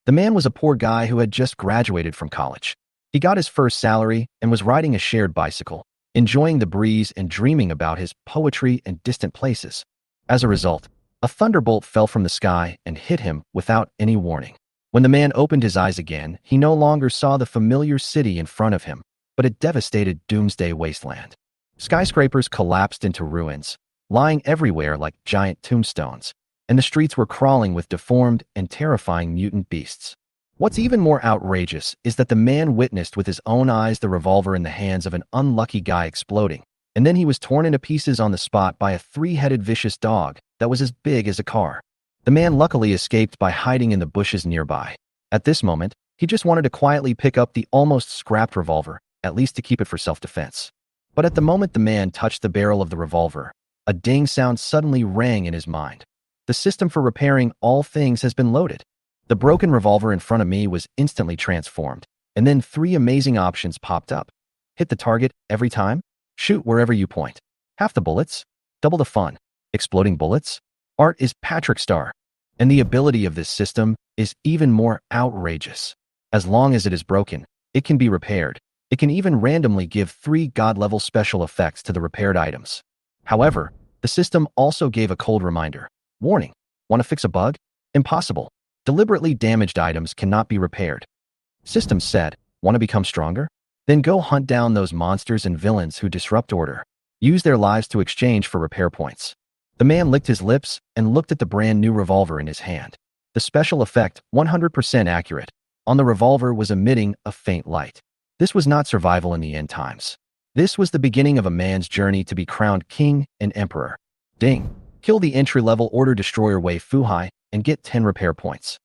The man was a poor guy who had just graduated from college. He got his first salary and was riding a shared bicycle, enjoying the breeze and dreaming about his poetry in distant places. As a result, a thunderbolt fell from the sky and hit him without any warning. When the man opened his eyes again, he no longer saw the familiar city in front of him, but a devastated Doomsday wasteland. Skyscrapers collapsed into ruins, lying everywhere like giant tombstones, and the streets were crawling with deformed and terrifying mutant beasts. What's even more outrageous is that the man witnessed with his own eyes the revolver in the hands of an unlucky guy exploding, and then he was torn into pieces on the spot by a three-headed vicious dog that was as big as a car. The man luckily escaped by hiding in the bushes nearby. At this moment, he just wanted to quietly pick up the almost scrapped revolver, at least to keep it for self-defense. But at the moment the man touched the barrel of the revolver, a ding sound suddenly rang in his mind. The system for repairing all things has been loaded. The broken revolver in front of me was instantly transformed, and then three amazing options popped up. Hit the target every time, shoot wherever you point, half the bullets, double the fun, exploding bullets. Art is Patrick Star, and the ability of this system is even more outrageous. As long as it is broken, it can be repaired. It can even randomly give 3 god-level special effects to the repaired items. However, the system also gave a cold reminder. Warning, want to fix a bug? Impossible. Deliberately damaged items cannot be repaired. System said, want to become stronger? Then go hunt down those monsters and villains who disrupt order. Use their lives to exchange for repair points. The man licked his lips and looked at the brand new revolver in his hand. The special effect, 100% accurate, on the revolver was emitting a faint light. This was not survival in the end times. This was the beginning of a man's journey to be crowned king and emperor. Ding. Kill the entry-level order destroyer Wei Fuhai and get 10 repair points.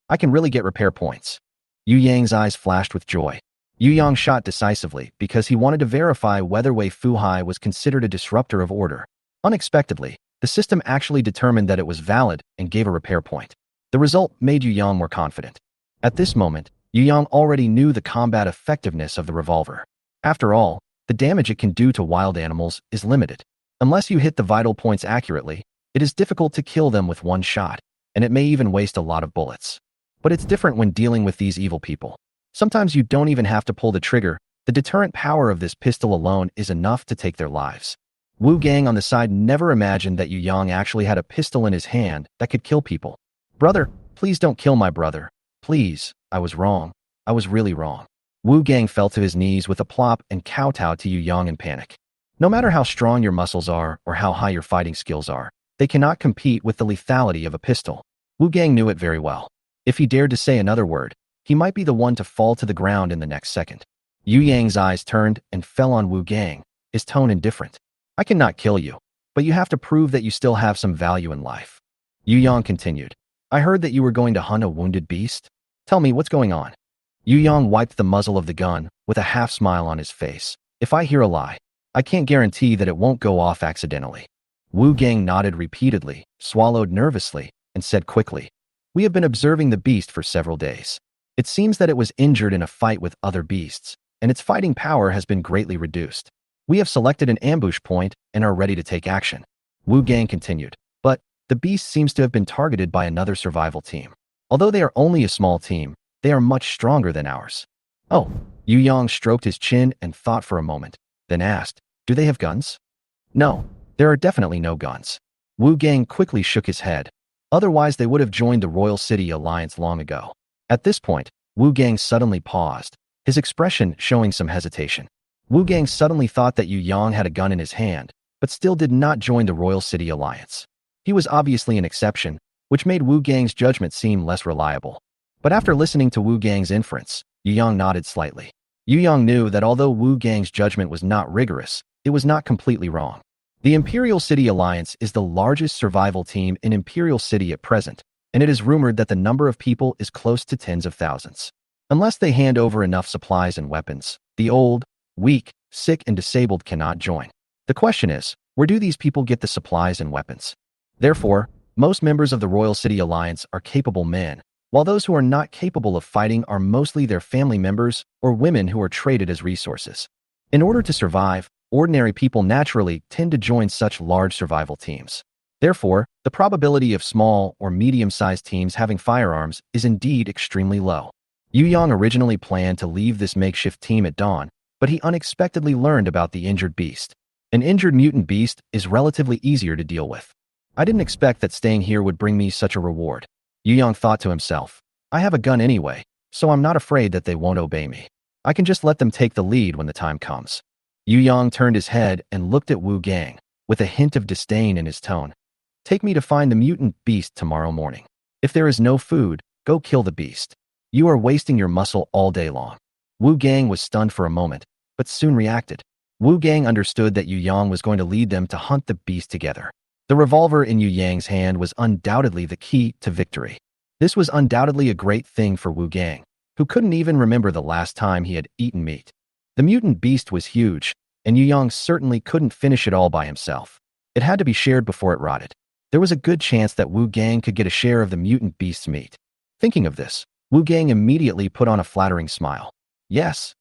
I can really get repair points. Yu Yang's eyes flashed with joy. Yu Yang shot decisively because he wanted to verify whether Wei Fuhai was considered a disruptor of order. Unexpectedly, the system actually determined that it was valid and gave a repair point. The result made Yu Yang more confident. At this moment, Yu Yang already knew the combat effectiveness of the revolver. After all, the damage it can do to wild animals is limited. Unless you hit the vital points accurately, it is difficult to kill them with one shot, and it may even waste a lot of bullets. But it's different when dealing with these evil people. Sometimes you don't even have to pull the trigger. The deterrent power of this pistol alone is enough to take their lives. Wu Gang on the side never imagined that Yu Yang actually had a pistol in his hand that could kill people. Brother, please don't kill my brother. Please, I was wrong. I was really wrong. Wu Gang fell to his knees with a plop and kowtowed to Yu Yang in panic. No matter how strong your muscles are or how high your fighting skills are, they cannot compete with the lethality of a pistol. Wu Gang knew it very well. If he dared to say another word, he might be the one to fall to the ground in the next second. Yu Yang's eyes turned and fell on Wu Gang, his tone indifferent. I cannot kill you, but you have to prove that you still have some value in life. Yu Yang continued. I heard that you were going to hunt a wounded beast. Tell me what's going on. Yu Yang wiped the muzzle of the gun with a half smile on his face. If I hear a lie, I can't guarantee that it won't go off accidentally. Wu Gang nodded repeatedly, swallowed nervously, and said quickly, we have been observing the beast for several days. It seems that it was injured in a fight with other beasts, and its fighting power has been greatly reduced. We have selected an ambush point and are ready to take action. Wu Gang continued, but the beast seems to have been targeted by another survival team. Although they are only a small team, they are much stronger than ours. Oh, Yu Yang stroked his chin and thought for a moment, then asked, do they have guns? No, there are definitely no guns. Wu Gang quickly shook his head. Otherwise, they would have joined the Royal City Alliance long ago. At this point, Wu Gang suddenly paused, his expression showing some hesitation. Wu Gang suddenly thought that Yu Yang had a gun in his hand, but still did not join the Royal City Alliance. He was obviously an exception, which made Wu Gang's judgment seem less reliable. But after listening to Wu Gang's inference, Yu Yang nodded slightly. Yu Yang knew that although Wu Gang's judgment was not rigorous, it was not completely wrong. The Imperial City Alliance is the largest survival team in Imperial City at present, and it is rumored that the number of people is close to tens of thousands. Unless they hand over enough supplies and weapons, the old, weak, sick, and disabled cannot join. The question is, where do these people get the supplies and weapons? Therefore, most members of the Royal City Alliance are capable men, while those who are not capable of fighting are mostly their family members or women who are traded as resources. In order to survive, ordinary people naturally tend to join such large survival teams. Therefore, the probability of small or medium-sized teams having firearms is indeed extremely low. Yu Yang originally planned to leave this makeshift team at dawn, but he unexpectedly learned about the injured beast. An injured mutant beast is relatively easier to deal with. I didn't expect that staying here would bring me such a reward. Yu Yang thought to himself. I have a gun anyway, so I'm not afraid that they won't obey me. I can just let them take the lead when the time comes. Yu Yang turned his head and looked at Wu Gang, with a hint of disdain in his tone. Take me to find the mutant beast tomorrow morning. If there is no food, go kill the beast. You are wasting your muscle all day long. Wu Gang was stunned for a moment, but soon reacted. Wu Gang understood that Yu Yang was going to lead them to hunt the beast together. The revolver in Yu Yang's hand was undoubtedly the key to victory. This was undoubtedly a great thing for Wu Gang, who couldn't even remember the last time he had eaten meat. The mutant beast was huge, and Yu Yang certainly couldn't finish it all by himself. It had to be shared before it rotted. There was a good chance that Wu Gang could get a share of the mutant beast's meat. Thinking of this, Wu Gang immediately put on a flattering smile. Yes,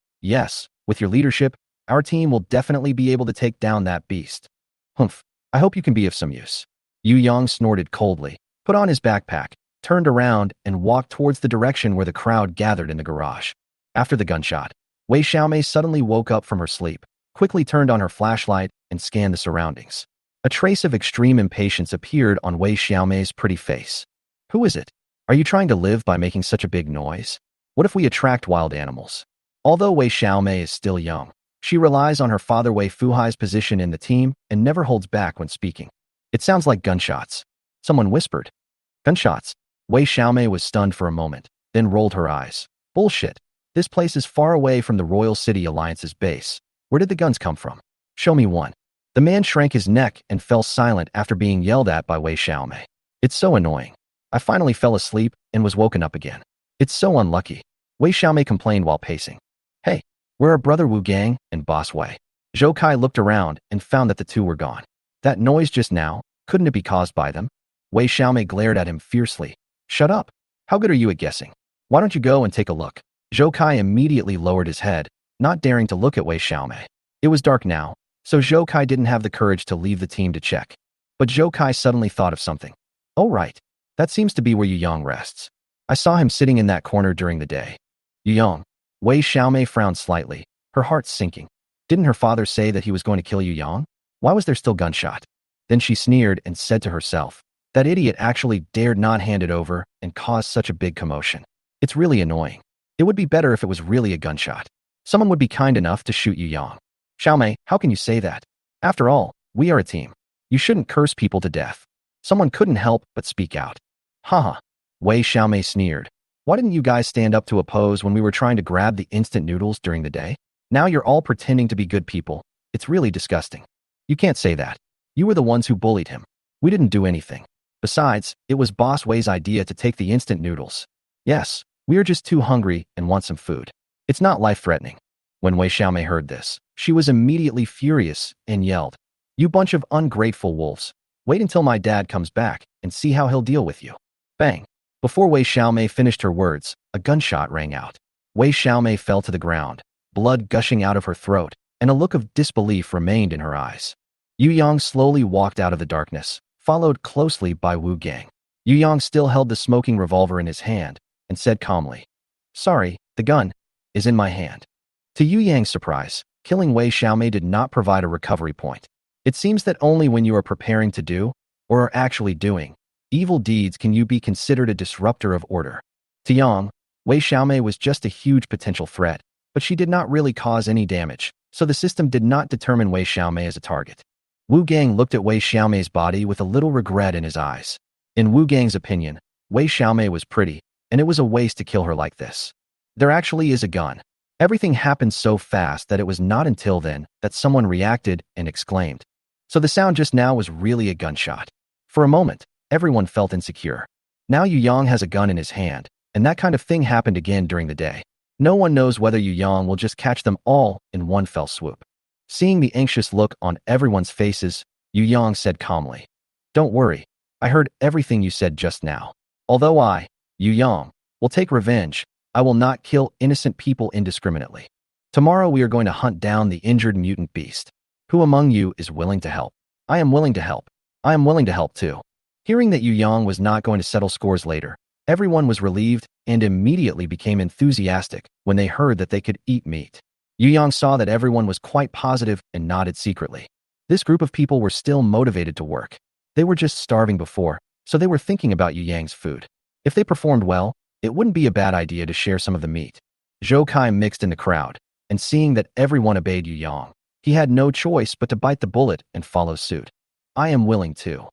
with your leadership, our team will definitely be able to take down that beast. Humph, I hope you can be of some use. Yu Yang snorted coldly, put on his backpack, turned around, and walked towards the direction where the crowd gathered in the garage. After the gunshot, Wei Xiaomei suddenly woke up from her sleep, quickly turned on her flashlight, and scanned the surroundings. A trace of extreme impatience appeared on Wei Xiaomei's pretty face. Who is it? Are you trying to live by making such a big noise? What if we attract wild animals? Although Wei Xiaomei is still young, she relies on her father Wei Fuhai's position in the team and never holds back when speaking. It sounds like gunshots. Someone whispered. Gunshots. Wei Xiaomei was stunned for a moment, then rolled her eyes. Bullshit. This place is far away from the Royal City Alliance's base. Where did the guns come from? Show me one. The man shrank his neck and fell silent after being yelled at by Wei Xiaomei. It's so annoying. I finally fell asleep and was woken up again. It's so unlucky. Wei Xiaomei complained while pacing. Hey, where are Brother Wu Gang and Boss Wei? Zhou Kai looked around and found that the two were gone. That noise just now, couldn't it be caused by them? Wei Xiaomei glared at him fiercely. Shut up. How good are you at guessing? Why don't you go and take a look? Zhou Kai immediately lowered his head, not daring to look at Wei Xiaomei. It was dark now, so Zhou Kai didn't have the courage to leave the team to check. But Zhou Kai suddenly thought of something. Oh right, that seems to be where Yu Yang rests. I saw him sitting in that corner during the day. Yu Yang. Wei Xiaomei frowned slightly, her heart sinking. Didn't her father say that he was going to kill Yu Yang? Why was there still gunshot? Then she sneered and said to herself, that idiot actually dared not hand it over and cause such a big commotion. It's really annoying. It would be better if it was really a gunshot. Someone would be kind enough to shoot Yu Yang. Xiaomei, how can you say that? After all, we are a team. You shouldn't curse people to death. Someone couldn't help but speak out. Haha. Wei Xiaomei sneered. Why didn't you guys stand up to oppose when we were trying to grab the instant noodles during the day? Now you're all pretending to be good people. It's really disgusting. You can't say that. You were the ones who bullied him. We didn't do anything. Besides, it was Boss Wei's idea to take the instant noodles. Yes, we are just too hungry and want some food. It's not life-threatening. When Wei Xiaomei heard this, she was immediately furious and yelled, You bunch of ungrateful wolves. Wait until my dad comes back and see how he'll deal with you. Bang. Before Wei Xiaomei finished her words, a gunshot rang out. Wei Xiaomei fell to the ground, blood gushing out of her throat, and a look of disbelief remained in her eyes. Yu Yang slowly walked out of the darkness, followed closely by Wu Gang. Yu Yang still held the smoking revolver in his hand and said calmly, Sorry, the gun is in my hand. To Yu Yang's surprise, killing Wei Xiaomei did not provide a recovery point. It seems that only when you are preparing to do, or are actually doing, evil deeds can you be considered a disruptor of order. To Yang, Wei Xiaomei was just a huge potential threat, but she did not really cause any damage, so the system did not determine Wei Xiaomei as a target. Wu Gang looked at Wei Xiaomei's body with a little regret in his eyes. In Wu Gang's opinion, Wei Xiaomei was pretty, and it was a waste to kill her like this. There actually is a gun. Everything happened so fast that it was not until then that someone reacted and exclaimed. So the sound just now was really a gunshot. For a moment, everyone felt insecure. Now Yu Yang has a gun in his hand, and that kind of thing happened again during the day. No one knows whether Yu Yang will just catch them all in one fell swoop. Seeing the anxious look on everyone's faces, Yu Yang said calmly, Don't worry, I heard everything you said just now. Although I, Yu Yang, will take revenge, I will not kill innocent people indiscriminately. Tomorrow we are going to hunt down the injured mutant beast. Who among you is willing to help? I am willing to help. I am willing to help too. Hearing that Yu Yang was not going to settle scores later, everyone was relieved and immediately became enthusiastic when they heard that they could eat meat. Yu Yang saw that everyone was quite positive and nodded secretly. This group of people were still motivated to work. They were just starving before, so they were thinking about Yu Yang's food. If they performed well, it wouldn't be a bad idea to share some of the meat. Zhou Kai mixed in the crowd, and seeing that everyone obeyed Yu Yang, he had no choice but to bite the bullet and follow suit. I am willing to.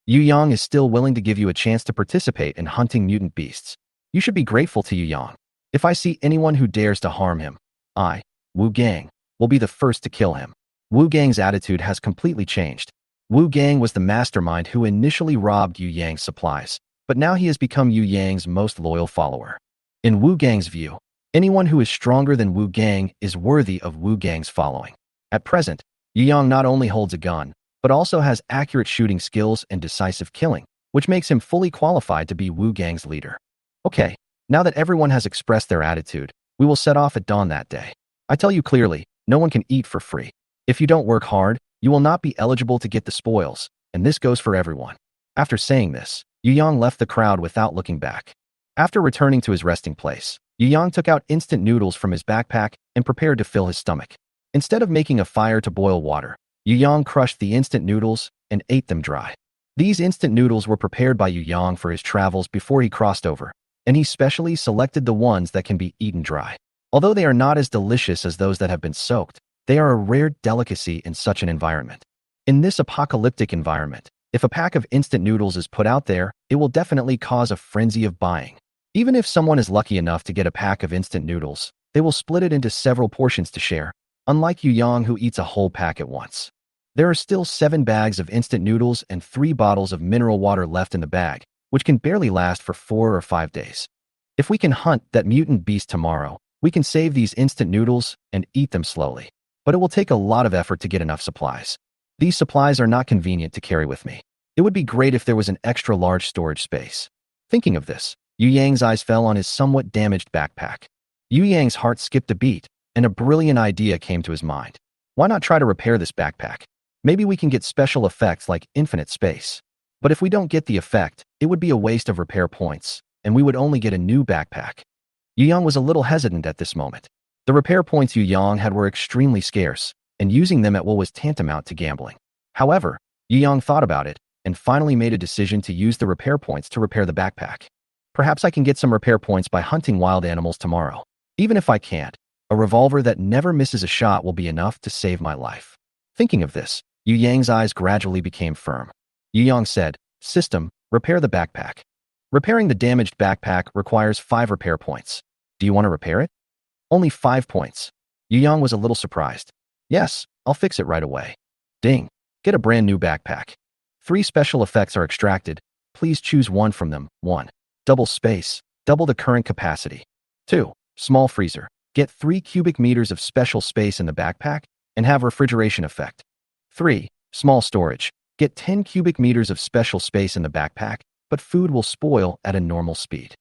Yu Yang is still willing to give you a chance to participate in hunting mutant beasts. You should be grateful to Yu Yang. If I see anyone who dares to harm him, I, Wu Gang, will be the first to kill him. Wu Gang's attitude has completely changed. Wu Gang was the mastermind who initially robbed Yu Yang's supplies, but now he has become Yu Yang's most loyal follower. In Wu Gang's view, anyone who is stronger than Wu Gang is worthy of Wu Gang's following. At present, Yu Yang not only holds a gun, but also has accurate shooting skills and decisive killing, which makes him fully qualified to be Wu Gang's leader. Okay, now that everyone has expressed their attitude, we will set off at dawn that day. I tell you clearly, no one can eat for free. If you don't work hard, you will not be eligible to get the spoils, and this goes for everyone. After saying this, Yu Yang left the crowd without looking back. After returning to his resting place, Yu Yang took out instant noodles from his backpack and prepared to fill his stomach. Instead of making a fire to boil water, Yu Yang crushed the instant noodles and ate them dry. These instant noodles were prepared by Yu Yang for his travels before he crossed over, and he specially selected the ones that can be eaten dry. Although they are not as delicious as those that have been soaked, they are a rare delicacy in such an environment. In this apocalyptic environment, if a pack of instant noodles is put out there, it will definitely cause a frenzy of buying. Even if someone is lucky enough to get a pack of instant noodles, they will split it into several portions to share, unlike Yu Yang who eats a whole pack at once. There are still 7 bags of instant noodles and 3 bottles of mineral water left in the bag, which can barely last for 4 or 5 days. If we can hunt that mutant beast tomorrow, we can save these instant noodles and eat them slowly. But it will take a lot of effort to get enough supplies. These supplies are not convenient to carry with me. It would be great if there was an extra large storage space. Thinking of this, Yu Yang's eyes fell on his somewhat damaged backpack. Yu Yang's heart skipped a beat, and a brilliant idea came to his mind. Why not try to repair this backpack? Maybe we can get special effects like infinite space. But if we don't get the effect, it would be a waste of repair points, and we would only get a new backpack. Yu Yang was a little hesitant at this moment. The repair points Yu Yang had were extremely scarce, and using them at will was tantamount to gambling. However, Yu Yang thought about it, and finally made a decision to use the repair points to repair the backpack. Perhaps I can get some repair points by hunting wild animals tomorrow. Even if I can't, a revolver that never misses a shot will be enough to save my life. Thinking of this, Yu Yang's eyes gradually became firm. Yu Yang said, "System, repair the backpack." Repairing the damaged backpack requires 5 repair points. Do you want to repair it? Only 5 points. Yu Yang was a little surprised. Yes, I'll fix it right away. Ding. Get a brand new backpack. 3 special effects are extracted. Please choose one from them. 1. Double space. Double the current capacity. 2. Small freezer. Get 3 cubic meters of special space in the backpack and have refrigeration effect. 3. Small storage. Get 10 cubic meters of special space in the backpack, but food will spoil at a normal speed.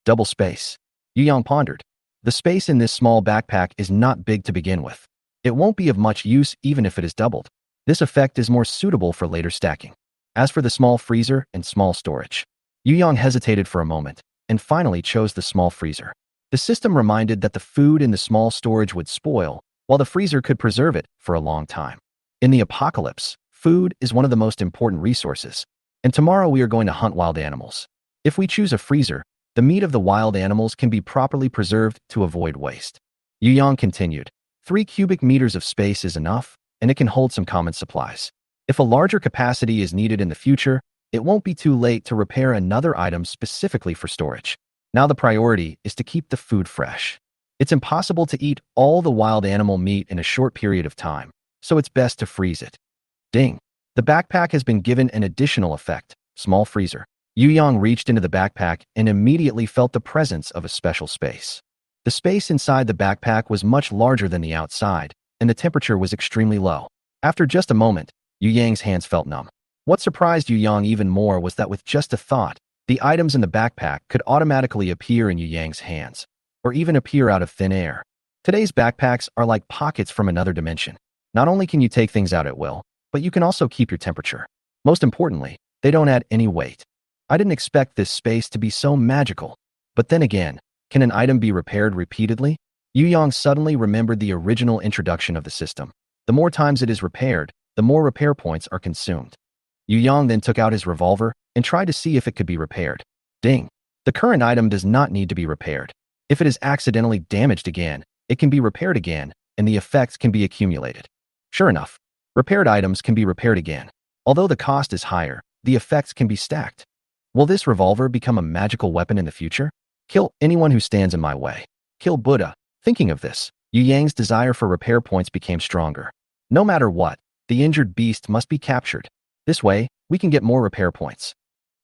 Double space. Yu Yang pondered. The space in this small backpack is not big to begin with. It won't be of much use even if it is doubled. This effect is more suitable for later stacking. As for the small freezer and small storage, Yu Yang hesitated for a moment and finally chose the small freezer. The system reminded that the food in the small storage would spoil, while the freezer could preserve it for a long time. In the apocalypse, food is one of the most important resources, and tomorrow we are going to hunt wild animals. If we choose a freezer, the meat of the wild animals can be properly preserved to avoid waste. Yu Yang continued, 3 cubic meters of space is enough, and it can hold some common supplies. If a larger capacity is needed in the future, it won't be too late to repair another item specifically for storage. Now the priority is to keep the food fresh. It's impossible to eat all the wild animal meat in a short period of time, so it's best to freeze it. Ding. The backpack has been given an additional effect, small freezer. Yu Yang reached into the backpack and immediately felt the presence of a special space. The space inside the backpack was much larger than the outside, and the temperature was extremely low. After just a moment, Yu Yang's hands felt numb. What surprised Yu Yang even more was that with just a thought, the items in the backpack could automatically appear in Yu Yang's hands, or even appear out of thin air. Today's backpacks are like pockets from another dimension. Not only can you take things out at will, but you can also keep your temperature. Most importantly, they don't add any weight. I didn't expect this space to be so magical. But then again, can an item be repaired repeatedly? Yu Yang suddenly remembered the original introduction of the system. The more times it is repaired, the more repair points are consumed. Yu Yang then took out his revolver and tried to see if it could be repaired. Ding! The current item does not need to be repaired. If it is accidentally damaged again, it can be repaired again, and the effects can be accumulated. Sure enough, repaired items can be repaired again. Although the cost is higher, the effects can be stacked. Will this revolver become a magical weapon in the future? Kill anyone who stands in my way. Kill Buddha. Thinking of this, Yu Yang's desire for repair points became stronger. No matter what, the injured beast must be captured. This way, we can get more repair points.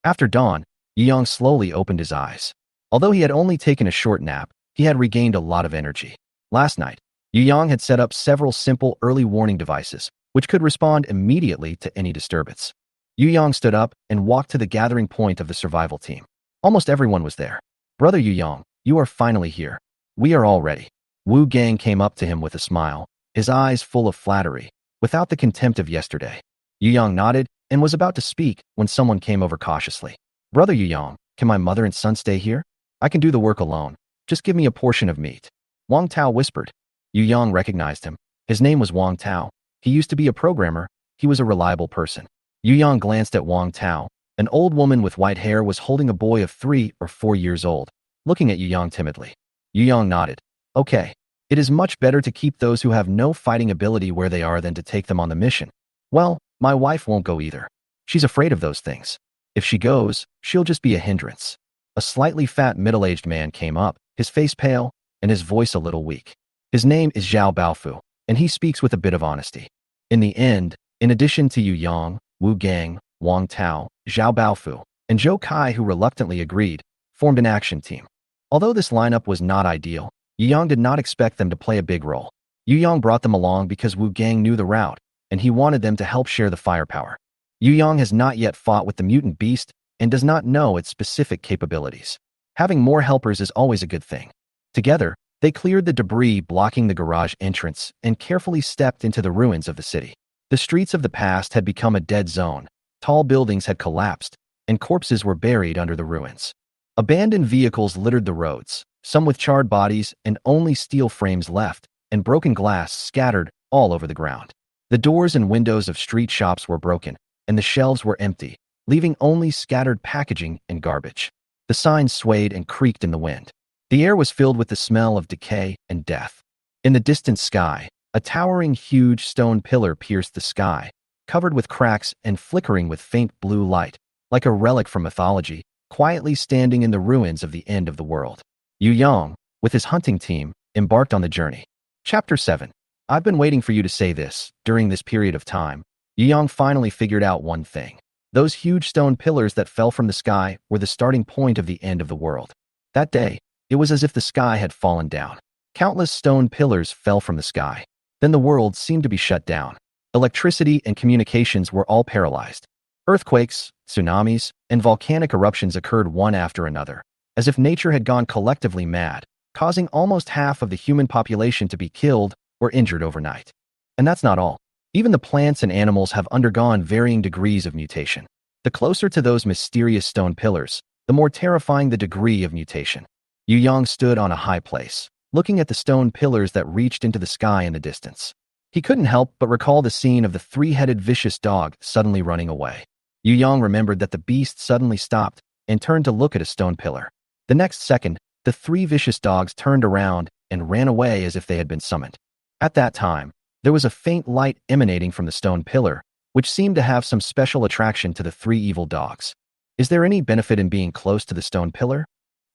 After dawn, Yu Yang slowly opened his eyes. Although he had only taken a short nap, he had regained a lot of energy. Last night, Yu Yang had set up several simple early warning devices, which could respond immediately to any disturbance. Yu Yang stood up and walked to the gathering point of the survival team. Almost everyone was there. Brother Yu Yang, you are finally here. We are all ready. Wu Gang came up to him with a smile, his eyes full of flattery, without the contempt of yesterday. Yu Yang nodded and was about to speak when someone came over cautiously. Brother Yu Yang, can my mother and son stay here? I can do the work alone. Just give me a portion of meat. Wang Tao whispered. Yu Yang recognized him. His name was Wang Tao. He used to be a programmer. He was a reliable person. Yu Yang glanced at Wang Tao. An old woman with white hair was holding a boy of 3 or 4 years old, looking at Yu Yang timidly. Yu Yang nodded. Okay. It is much better to keep those who have no fighting ability where they are than to take them on the mission. Well, my wife won't go either. She's afraid of those things. If she goes, she'll just be a hindrance. A slightly fat middle-aged man came up, his face pale, and his voice a little weak. His name is Zhao Baofu, and he speaks with a bit of honesty. In the end, in addition to Yu Yang, Wu Gang, Wang Tao, Zhao Baofu, and Zhou Kai, who reluctantly agreed, formed an action team. Although this lineup was not ideal, Yu Yang did not expect them to play a big role. Yu Yang brought them along because Wu Gang knew the route, and he wanted them to help share the firepower. Yu Yang has not yet fought with the mutant beast and does not know its specific capabilities. Having more helpers is always a good thing. Together, they cleared the debris blocking the garage entrance and carefully stepped into the ruins of the city. The streets of the past had become a dead zone, tall buildings had collapsed, and corpses were buried under the ruins. Abandoned vehicles littered the roads, some with charred bodies and only steel frames left, and broken glass scattered all over the ground. The doors and windows of street shops were broken, and the shelves were empty, leaving only scattered packaging and garbage. The signs swayed and creaked in the wind. The air was filled with the smell of decay and death. In the distant sky, a towering huge stone pillar pierced the sky, covered with cracks and flickering with faint blue light, like a relic from mythology, quietly standing in the ruins of the end of the world. Yu Yang, with his hunting team, embarked on the journey. Chapter 7. I've been waiting for you to say this. During this period of time, Yu Yang finally figured out one thing. Those huge stone pillars that fell from the sky were the starting point of the end of the world. That day, it was as if the sky had fallen down. Countless stone pillars fell from the sky. Then the world seemed to be shut down. Electricity and communications were all paralyzed. Earthquakes, tsunamis, and volcanic eruptions occurred one after another, as if nature had gone collectively mad, causing almost half of the human population to be killed or injured overnight. And that's not all. Even the plants and animals have undergone varying degrees of mutation. The closer to those mysterious stone pillars, the more terrifying the degree of mutation. Yu Yang stood on a high place, looking at the stone pillars that reached into the sky in the distance. He couldn't help but recall the scene of the three-headed vicious dog suddenly running away. Yu Yang remembered that the beast suddenly stopped and turned to look at a stone pillar. The next second, the three vicious dogs turned around and ran away as if they had been summoned. At that time, there was a faint light emanating from the stone pillar, which seemed to have some special attraction to the three evil dogs. Is there any benefit in being close to the stone pillar?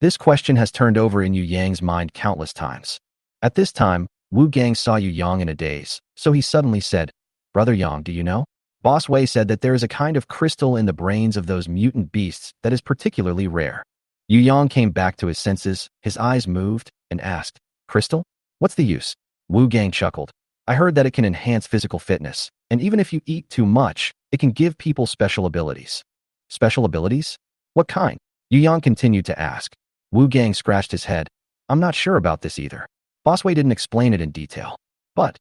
This question has turned over in Yu Yang's mind countless times. At this time, Wu Gang saw Yu Yang in a daze, so he suddenly said, Brother Yang, do you know? Boss Wei said that there is a kind of crystal in the brains of those mutant beasts that is particularly rare. Yu Yang came back to his senses, his eyes moved, and asked, Crystal? What's the use? Wu Gang chuckled. I heard that it can enhance physical fitness, and even if you eat too much, it can give people special abilities. Special abilities? What kind? Yu Yang continued to ask. Wu Gang scratched his head. I'm not sure about this either. Boss Wei didn't explain it in detail. But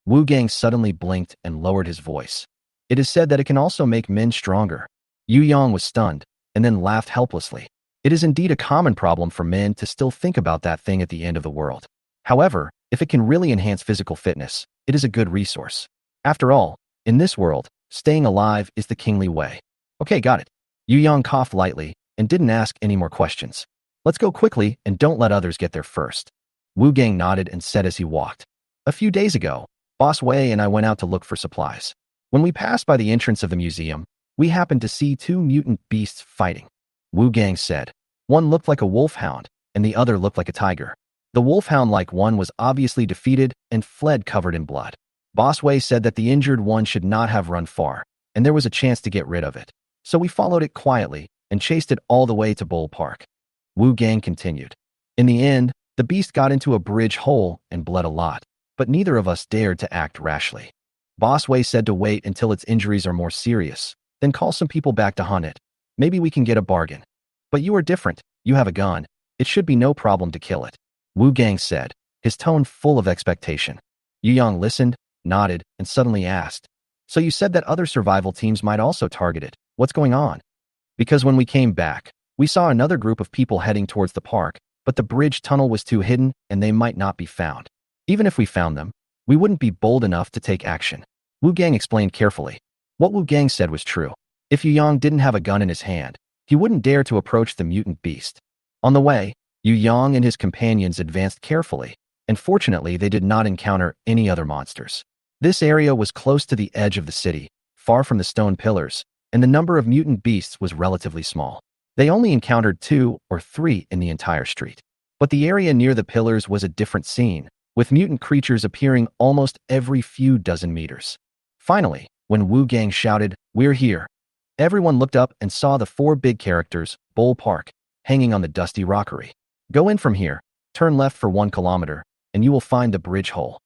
Wu Gang suddenly blinked and lowered his voice. It is said that it can also make men stronger. Yu Yang was stunned, and then laughed helplessly. It is indeed a common problem for men to still think about that thing at the end of the world. However, if it can really enhance physical fitness, it is a good resource. After all, in this world, staying alive is the kingly way. Okay, got it. Yu Yang coughed lightly and didn't ask any more questions. Let's go quickly and don't let others get there first. Wu Gang nodded and said as he walked. A few days ago, Boss Wei and I went out to look for supplies. When we passed by the entrance of the museum, we happened to see two mutant beasts fighting. Wu Gang said. One looked like a wolfhound, and the other looked like a tiger. The wolfhound-like one was obviously defeated and fled covered in blood. Boss Wei said that the injured one should not have run far, and there was a chance to get rid of it. So we followed it quietly and chased it all the way to Bull Park. Wu Gang continued. In the end, the beast got into a bridge hole and bled a lot, but neither of us dared to act rashly. Boss Wei said to wait until its injuries are more serious, then call some people back to hunt it. Maybe we can get a bargain. But you are different. You have a gun. It should be no problem to kill it. Wu Gang said, his tone full of expectation. Yu Yang listened, nodded, and suddenly asked, so you said that other survival teams might also target it. What's going on? Because when we came back, we saw another group of people heading towards the park, but the bridge tunnel was too hidden and they might not be found. Even if we found them, we wouldn't be bold enough to take action. Wu Gang explained carefully. What Wu Gang said was true. If Yu Yang didn't have a gun in his hand, he wouldn't dare to approach the mutant beast. On the way, Yu Yang and his companions advanced carefully, and fortunately they did not encounter any other monsters. This area was close to the edge of the city, far from the stone pillars, and the number of mutant beasts was relatively small. They only encountered 2 or 3 in the entire street. But the area near the pillars was a different scene, with mutant creatures appearing almost every few dozen meters. Finally, when Wu Gang shouted, "We're here," everyone looked up and saw the 4 big characters, Bull Park, hanging on the dusty rockery. Go in from here, turn left for 1 kilometer, and you will find the bridge hole.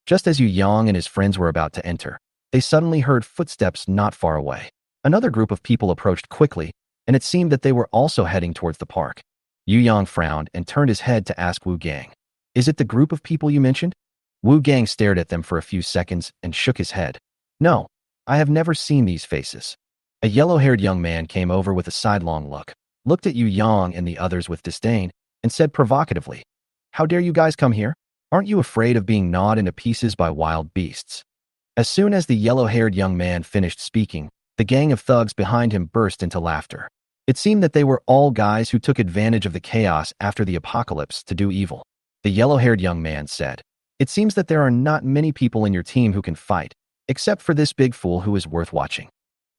Just as Yu Yang and his friends were about to enter, they suddenly heard footsteps not far away. Another group of people approached quickly, and it seemed that they were also heading towards the park. Yu Yang frowned and turned his head to ask Wu Gang, "Is it the group of people you mentioned?" Wu Gang stared at them for a few seconds and shook his head. "No, I have never seen these faces." A yellow-haired young man came over with a sidelong look, looked at Yu Yang and the others with disdain, and said provocatively, "How dare you guys come here? Aren't you afraid of being gnawed into pieces by wild beasts?" As soon as the yellow-haired young man finished speaking, the gang of thugs behind him burst into laughter. It seemed that they were all guys who took advantage of the chaos after the apocalypse to do evil. The yellow-haired young man said, "It seems that there are not many people in your team who can fight, except for this big fool who is worth watching."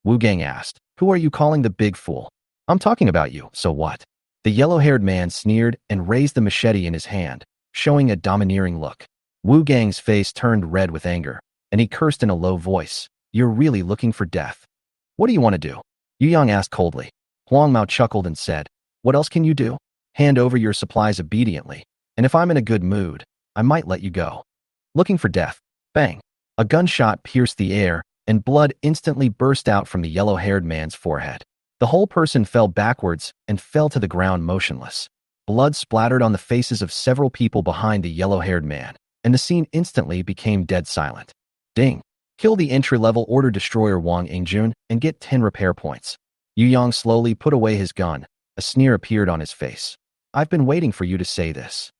Wu Gang asked, "Who are you calling the big fool?" "I'm talking about you, so what?" The yellow-haired man sneered and raised the machete in his hand, showing a domineering look. Wu Gang's face turned red with anger, and he cursed in a low voice, "You're really looking for death. What do you want to do?" Yu Yang asked coldly. Huang Mao chuckled and said, "What else can you do? Hand over your supplies obediently, and if I'm in a good mood, I might let you go." Looking for death. Bang. A gunshot pierced the air, and blood instantly burst out from the yellow-haired man's forehead. The whole person fell backwards and fell to the ground motionless. Blood splattered on the faces of several people behind the yellow-haired man, and the scene instantly became dead silent. Ding. Kill the entry-level order destroyer Wang Ingjun and get 10 repair points. Yu Yang slowly put away his gun. A sneer appeared on his face. "I've been waiting for you to say this."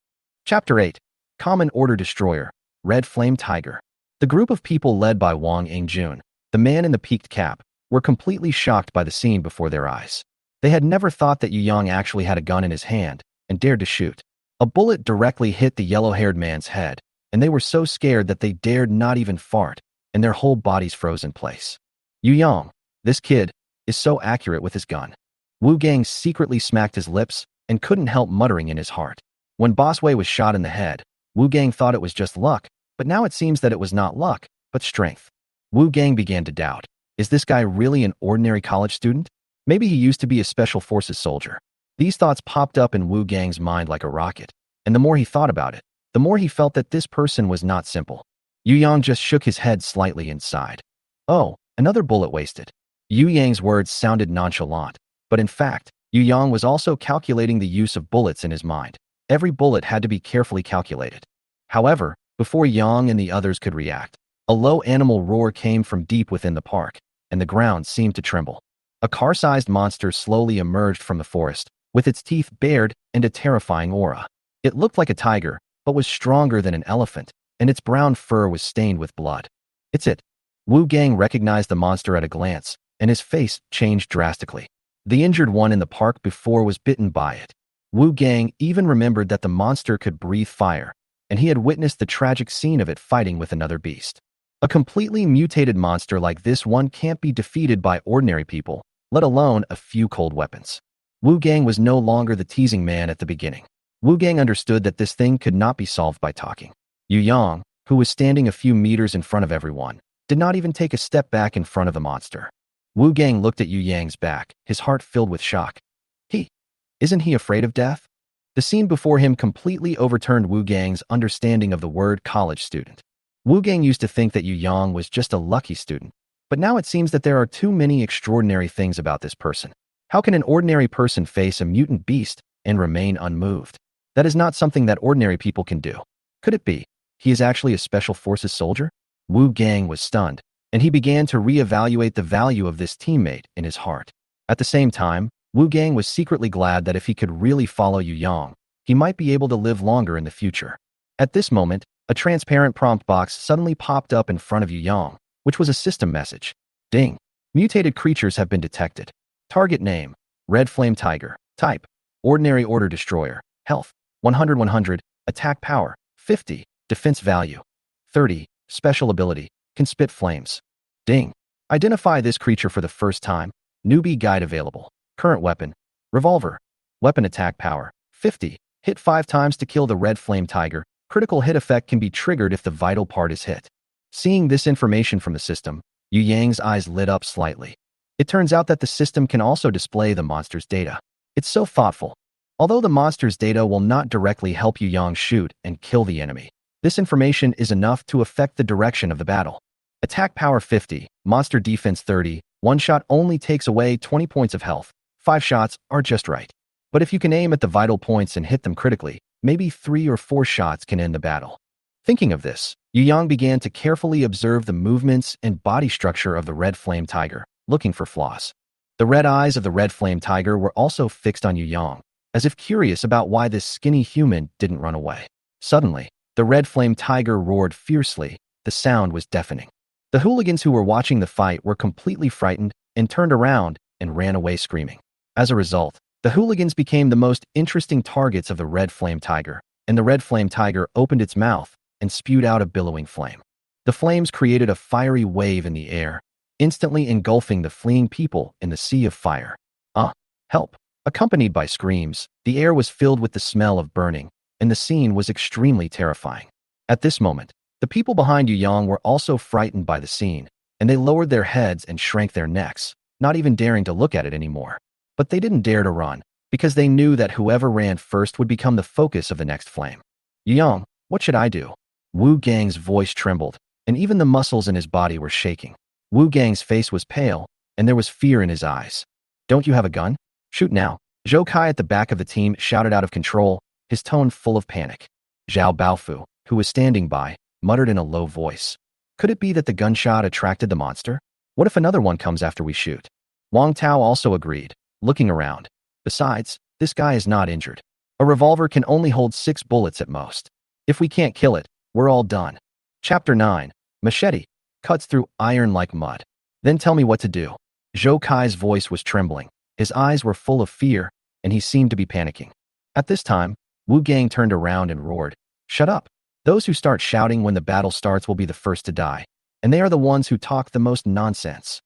Chapter 8. Common Order Destroyer, Red Flame Tiger. The group of people led by Wang Ingjun, the man in the peaked cap, were completely shocked by the scene before their eyes. They had never thought that Yu Yang actually had a gun in his hand and dared to shoot. A bullet directly hit the yellow-haired man's head, and they were so scared that they dared not even fart, and their whole bodies froze in place. Yu Yang, this kid, is so accurate with his gun. Wu Gang secretly smacked his lips and couldn't help muttering in his heart. When Boss Wei was shot in the head, Wu Gang thought it was just luck, but now it seems that it was not luck, but strength. Wu Gang began to doubt. Is this guy really an ordinary college student? Maybe he used to be a special forces soldier. These thoughts popped up in Wu Gang's mind like a rocket, and the more he thought about it, the more he felt that this person was not simple. Yu Yang just shook his head slightly and sighed. Oh, another bullet wasted. Yu Yang's words sounded nonchalant, but in fact, Yu Yang was also calculating the use of bullets in his mind. Every bullet had to be carefully calculated. However, before Yang and the others could react, a low animal roar came from deep within the park, and the ground seemed to tremble. A car-sized monster slowly emerged from the forest, with its teeth bared and a terrifying aura. It looked like a tiger, but was stronger than an elephant, and its brown fur was stained with blood. It's it. Wu Gang recognized the monster at a glance, and his face changed drastically. The injured one in the park before was bitten by it. Wu Gang even remembered that the monster could breathe fire, and he had witnessed the tragic scene of it fighting with another beast. A completely mutated monster like this one can't be defeated by ordinary people, let alone a few cold weapons. Wu Gang was no longer the teasing man at the beginning. Wu Gang understood that this thing could not be solved by talking. Yu Yang, who was standing a few meters in front of everyone, did not even take a step back in front of the monster. Wu Gang looked at Yu Yang's back, his heart filled with shock. Isn't he afraid of death? The scene before him completely overturned Wu Gang's understanding of the word college student. Wu Gang used to think that Yu Yang was just a lucky student, but now it seems that there are too many extraordinary things about this person. How can an ordinary person face a mutant beast and remain unmoved? That is not something that ordinary people can do. Could it be he is actually a special forces soldier? Wu Gang was stunned, and he began to reevaluate the value of this teammate in his heart. At the same time, Wu Gang was secretly glad that if he could really follow Yu Yang, he might be able to live longer in the future. At this moment, a transparent prompt box suddenly popped up in front of Yu Yang, which was a system message. Ding. Mutated creatures have been detected. Target name, Red Flame Tiger. Type, Ordinary Order Destroyer. Health, 100-100. Attack power, 50. Defense value, 30. Special ability, can spit flames. Ding. Identify this creature for the first time. Newbie guide available. Current weapon, revolver. Weapon attack power, 50. Hit 5 times to kill the Red Flame Tiger. Critical hit effect can be triggered if the vital part is hit. Seeing this information from the system, Yu Yang's eyes lit up slightly. It turns out that the system can also display the monster's data. It's so thoughtful. Although the monster's data will not directly help Yu Yang shoot and kill the enemy, this information is enough to affect the direction of the battle. Attack power 50, monster defense 30, one shot only takes away 20 points of health. 5 shots are just right. But if you can aim at the vital points and hit them critically, maybe 3 or 4 shots can end the battle. Thinking of this, Yu Yang began to carefully observe the movements and body structure of the Red Flame Tiger, looking for flaws. The red eyes of the Red Flame Tiger were also fixed on Yu Yang, as if curious about why this skinny human didn't run away. Suddenly, the Red Flame Tiger roared fiercely. The sound was deafening. The hooligans who were watching the fight were completely frightened and turned around and ran away screaming. As a result, the hooligans became the most interesting targets of the Red Flame Tiger, and the Red Flame Tiger opened its mouth and spewed out a billowing flame. The flames created a fiery wave in the air, instantly engulfing the fleeing people in the sea of fire. Help! Accompanied by screams, the air was filled with the smell of burning, and the scene was extremely terrifying. At this moment, the people behind Yu Yang were also frightened by the scene, and they lowered their heads and shrank their necks, not even daring to look at it anymore. But they didn't dare to run, because they knew that whoever ran first would become the focus of the next flame. Yu Yang, what should I do? Wu Gang's voice trembled, and even the muscles in his body were shaking. Wu Gang's face was pale, and there was fear in his eyes. Don't you have a gun? Shoot now. Zhou Kai at the back of the team shouted out of control, his tone full of panic. Zhao Baofu, who was standing by, muttered in a low voice. Could it be that the gunshot attracted the monster? What if another one comes after we shoot? Wang Tao also agreed, looking around. Besides, this guy is not injured. A revolver can only hold 6 bullets at most. If we can't kill it, we're all done. Chapter 9. Machete. Cuts through iron like mud. Then tell me what to do. Zhou Kai's voice was trembling. His eyes were full of fear, and he seemed to be panicking. At this time, Wu Gang turned around and roared, "Shut up! Those who start shouting when the battle starts will be the first to die, and they are the ones who talk the most nonsense."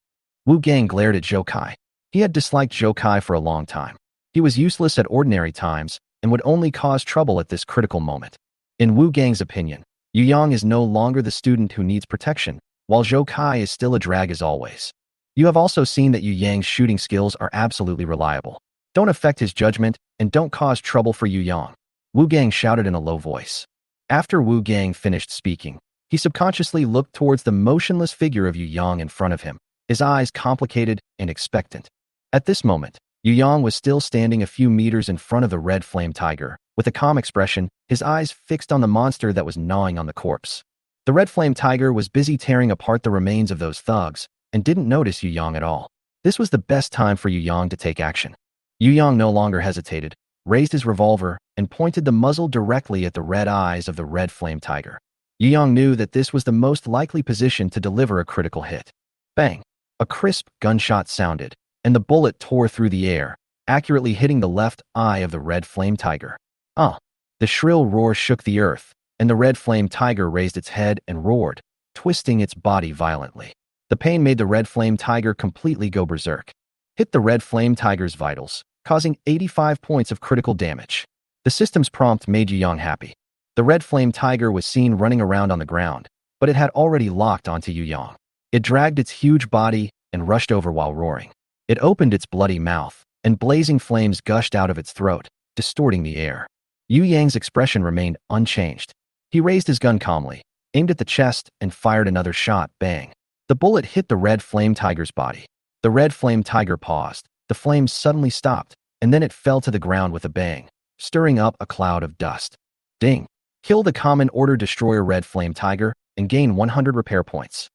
Wu Gang glared at Zhou Kai. He had disliked Zhou Kai for a long time. He was useless at ordinary times and would only cause trouble at this critical moment. In Wu Gang's opinion, Yu Yang is no longer the student who needs protection, while Zhou Kai is still a drag as always. You have also seen that Yu Yang's shooting skills are absolutely reliable. Don't affect his judgment, and don't cause trouble for Yu Yang. Wu Gang shouted in a low voice. After Wu Gang finished speaking, he subconsciously looked towards the motionless figure of Yu Yang in front of him, his eyes complicated and expectant. At this moment, Yu Yang was still standing a few meters in front of the Red Flame Tiger, with a calm expression, his eyes fixed on the monster that was gnawing on the corpse. The Red Flame Tiger was busy tearing apart the remains of those thugs, and didn't notice Yu Yang at all. This was the best time for Yu Yang to take action. Yu Yang no longer hesitated, raised his revolver, and pointed the muzzle directly at the red eyes of the red flame tiger. Yu Yang knew that this was the most likely position to deliver a critical hit. Bang! A crisp gunshot sounded, and the bullet tore through the air, accurately hitting the left eye of the red flame tiger. The shrill roar shook the earth, and the red flame tiger raised its head and roared, twisting its body violently. The pain made the red flame tiger completely go berserk. Hit the red flame tiger's vitals, causing 85 points of critical damage. The system's prompt made Yu Yang happy. The red flame tiger was seen running around on the ground, but it had already locked onto Yu Yang. It dragged its huge body and rushed over while roaring. It opened its bloody mouth, and blazing flames gushed out of its throat, distorting the air. Yu Yang's expression remained unchanged. He raised his gun calmly, aimed at the chest, and fired another shot. Bang! The bullet hit the red flame tiger's body. The red flame tiger paused, the flames suddenly stopped, and then it fell to the ground with a bang, stirring up a cloud of dust. Ding! Kill the common order destroyer red flame tiger and gain 100 repair points.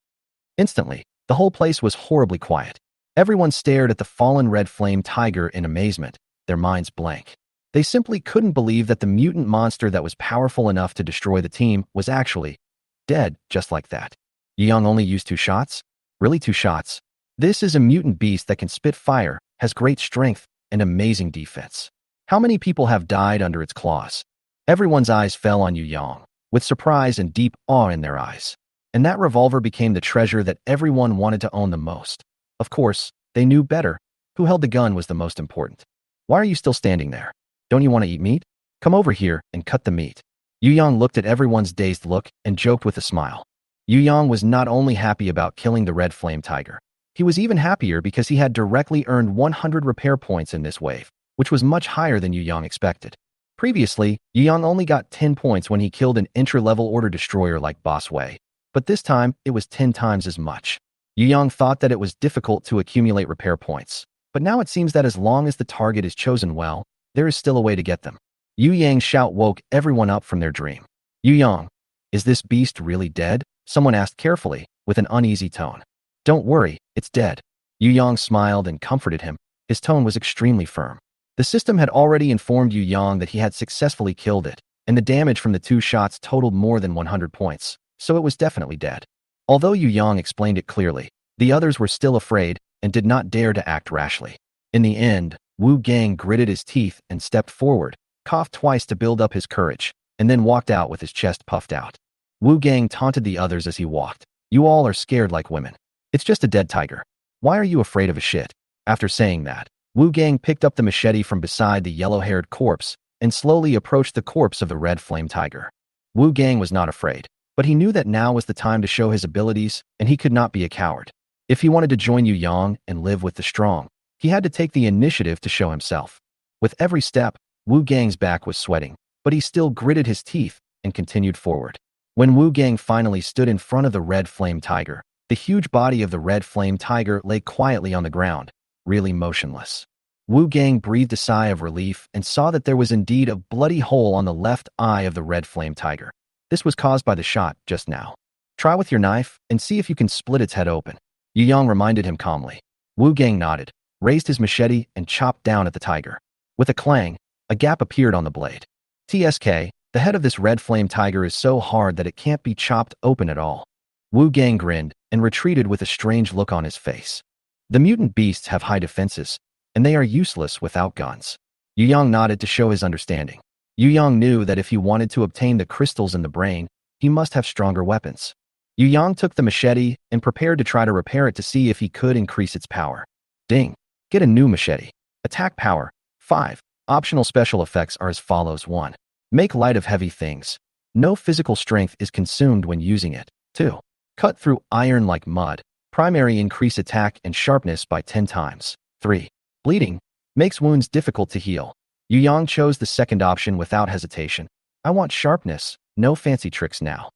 Instantly, the whole place was horribly quiet. Everyone stared at the fallen red flame tiger in amazement, their minds blank. They simply couldn't believe that the mutant monster that was powerful enough to destroy the team was actually dead just like that. Yu Yang only used 2 shots? Really 2 shots? This is a mutant beast that can spit fire, has great strength, and amazing defense. How many people have died under its claws? Everyone's eyes fell on Yu Yang, with surprise and deep awe in their eyes. And that revolver became the treasure that everyone wanted to own the most. Of course, they knew better. Who held the gun was the most important. Why are you still standing there? Don't you want to eat meat? Come over here and cut the meat. Yu Yang looked at everyone's dazed look and joked with a smile. Yu Yang was not only happy about killing the red flame tiger. He was even happier because he had directly earned 100 repair points in this wave, which was much higher than Yu Yang expected. Previously, Yu Yang only got 10 points when he killed an entry-level order destroyer like Boss Wei, but this time it was 10 times as much. Yu Yang thought that it was difficult to accumulate repair points, but now it seems that as long as the target is chosen well, there is still a way to get them. Yu Yang's shout woke everyone up from their dream. Yu Yang, is this beast really dead? Someone asked carefully, with an uneasy tone. Don't worry, it's dead. Yu Yang smiled and comforted him. His tone was extremely firm. The system had already informed Yu Yang that he had successfully killed it, and the damage from the 2 shots totaled more than 100 points, so it was definitely dead. Although Yu Yang explained it clearly, the others were still afraid and did not dare to act rashly. In the end, Wu Gang gritted his teeth and stepped forward, coughed twice to build up his courage, and then walked out with his chest puffed out. Wu Gang taunted the others as he walked. You all are scared like women. It's just a dead tiger. Why are you afraid of a shit? After saying that, Wu Gang picked up the machete from beside the yellow-haired corpse and slowly approached the corpse of the red flame tiger. Wu Gang was not afraid, but he knew that now was the time to show his abilities, and he could not be a coward. If he wanted to join Yu Yang and live with the strong, he had to take the initiative to show himself. With every step, Wu Gang's back was sweating, but he still gritted his teeth and continued forward. When Wu Gang finally stood in front of the red flame tiger, the huge body of the red flame tiger lay quietly on the ground, really motionless. Wu Gang breathed a sigh of relief and saw that there was indeed a bloody hole on the left eye of the red flame tiger. This was caused by the shot just now. Try with your knife and see if you can split its head open. Yu Yang reminded him calmly. Wu Gang nodded, raised his machete, and chopped down at the tiger. With a clang, a gap appeared on the blade. TSK, the head of this red flame tiger is so hard that it can't be chopped open at all. Wu Gang grinned and retreated with a strange look on his face. The mutant beasts have high defenses, and they are useless without guns. Yu Yang nodded to show his understanding. Yu Yang knew that if he wanted to obtain the crystals in the brain, he must have stronger weapons. Yu Yang took the machete and prepared to try to repair it to see if he could increase its power. Ding! Get a new machete. Attack power, 5. Optional special effects are as follows. 1. Make light of heavy things. No physical strength is consumed when using it. 2. Cut through iron like mud. Primary increase attack and sharpness by 10 times. 3. Bleeding. Makes wounds difficult to heal. Yu Yang chose the second option without hesitation. I want sharpness, no fancy tricks now.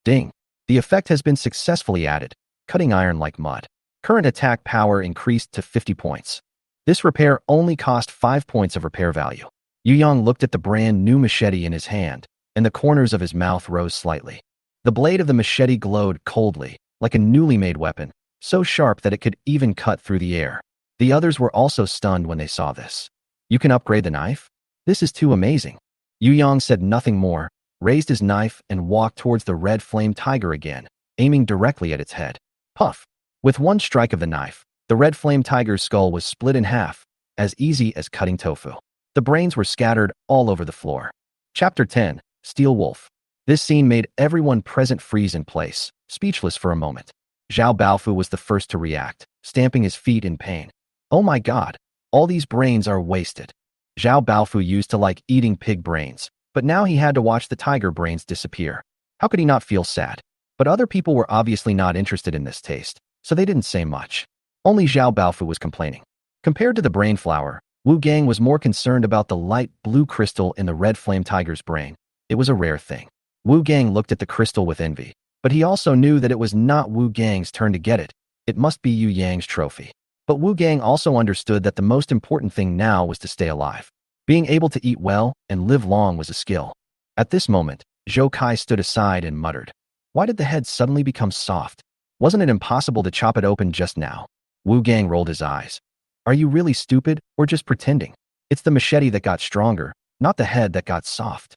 Ding. The effect has been successfully added. Cutting iron like mud. Current attack power increased to 50 points. This repair only cost 5 points of repair value. Yu Yang looked at the brand new machete in his hand, and the corners of his mouth rose slightly. The blade of the machete glowed coldly, like a newly made weapon, so sharp that it could even cut through the air. The others were also stunned when they saw this. You can upgrade the knife? This is too amazing. Yu Yang said nothing more, raised his knife and walked towards the red flame tiger again, aiming directly at its head. Puff! With one strike of the knife, the red flame tiger's skull was split in half, as easy as cutting tofu. The brains were scattered all over the floor. Chapter 10, Steel Wolf. This scene made everyone present freeze in place, speechless for a moment. Zhao Baofu was the first to react, stamping his feet in pain. Oh my god, all these brains are wasted. Zhao Baofu used to like eating pig brains, but now he had to watch the tiger brains disappear. How could he not feel sad? But other people were obviously not interested in this taste, so they didn't say much. Only Zhao Baofu was complaining. Compared to the brain flower, Wu Gang was more concerned about the light blue crystal in the red flame tiger's brain. It was a rare thing. Wu Gang looked at the crystal with envy, but he also knew that it was not Wu Gang's turn to get it. It must be Yu Yang's trophy. But Wu Gang also understood that the most important thing now was to stay alive. Being able to eat well and live long was a skill. At this moment, Zhou Kai stood aside and muttered, "Why did the head suddenly become soft? Wasn't it impossible to chop it open just now?" Wu Gang rolled his eyes. "Are you really stupid or just pretending? It's the machete that got stronger, not the head that got soft."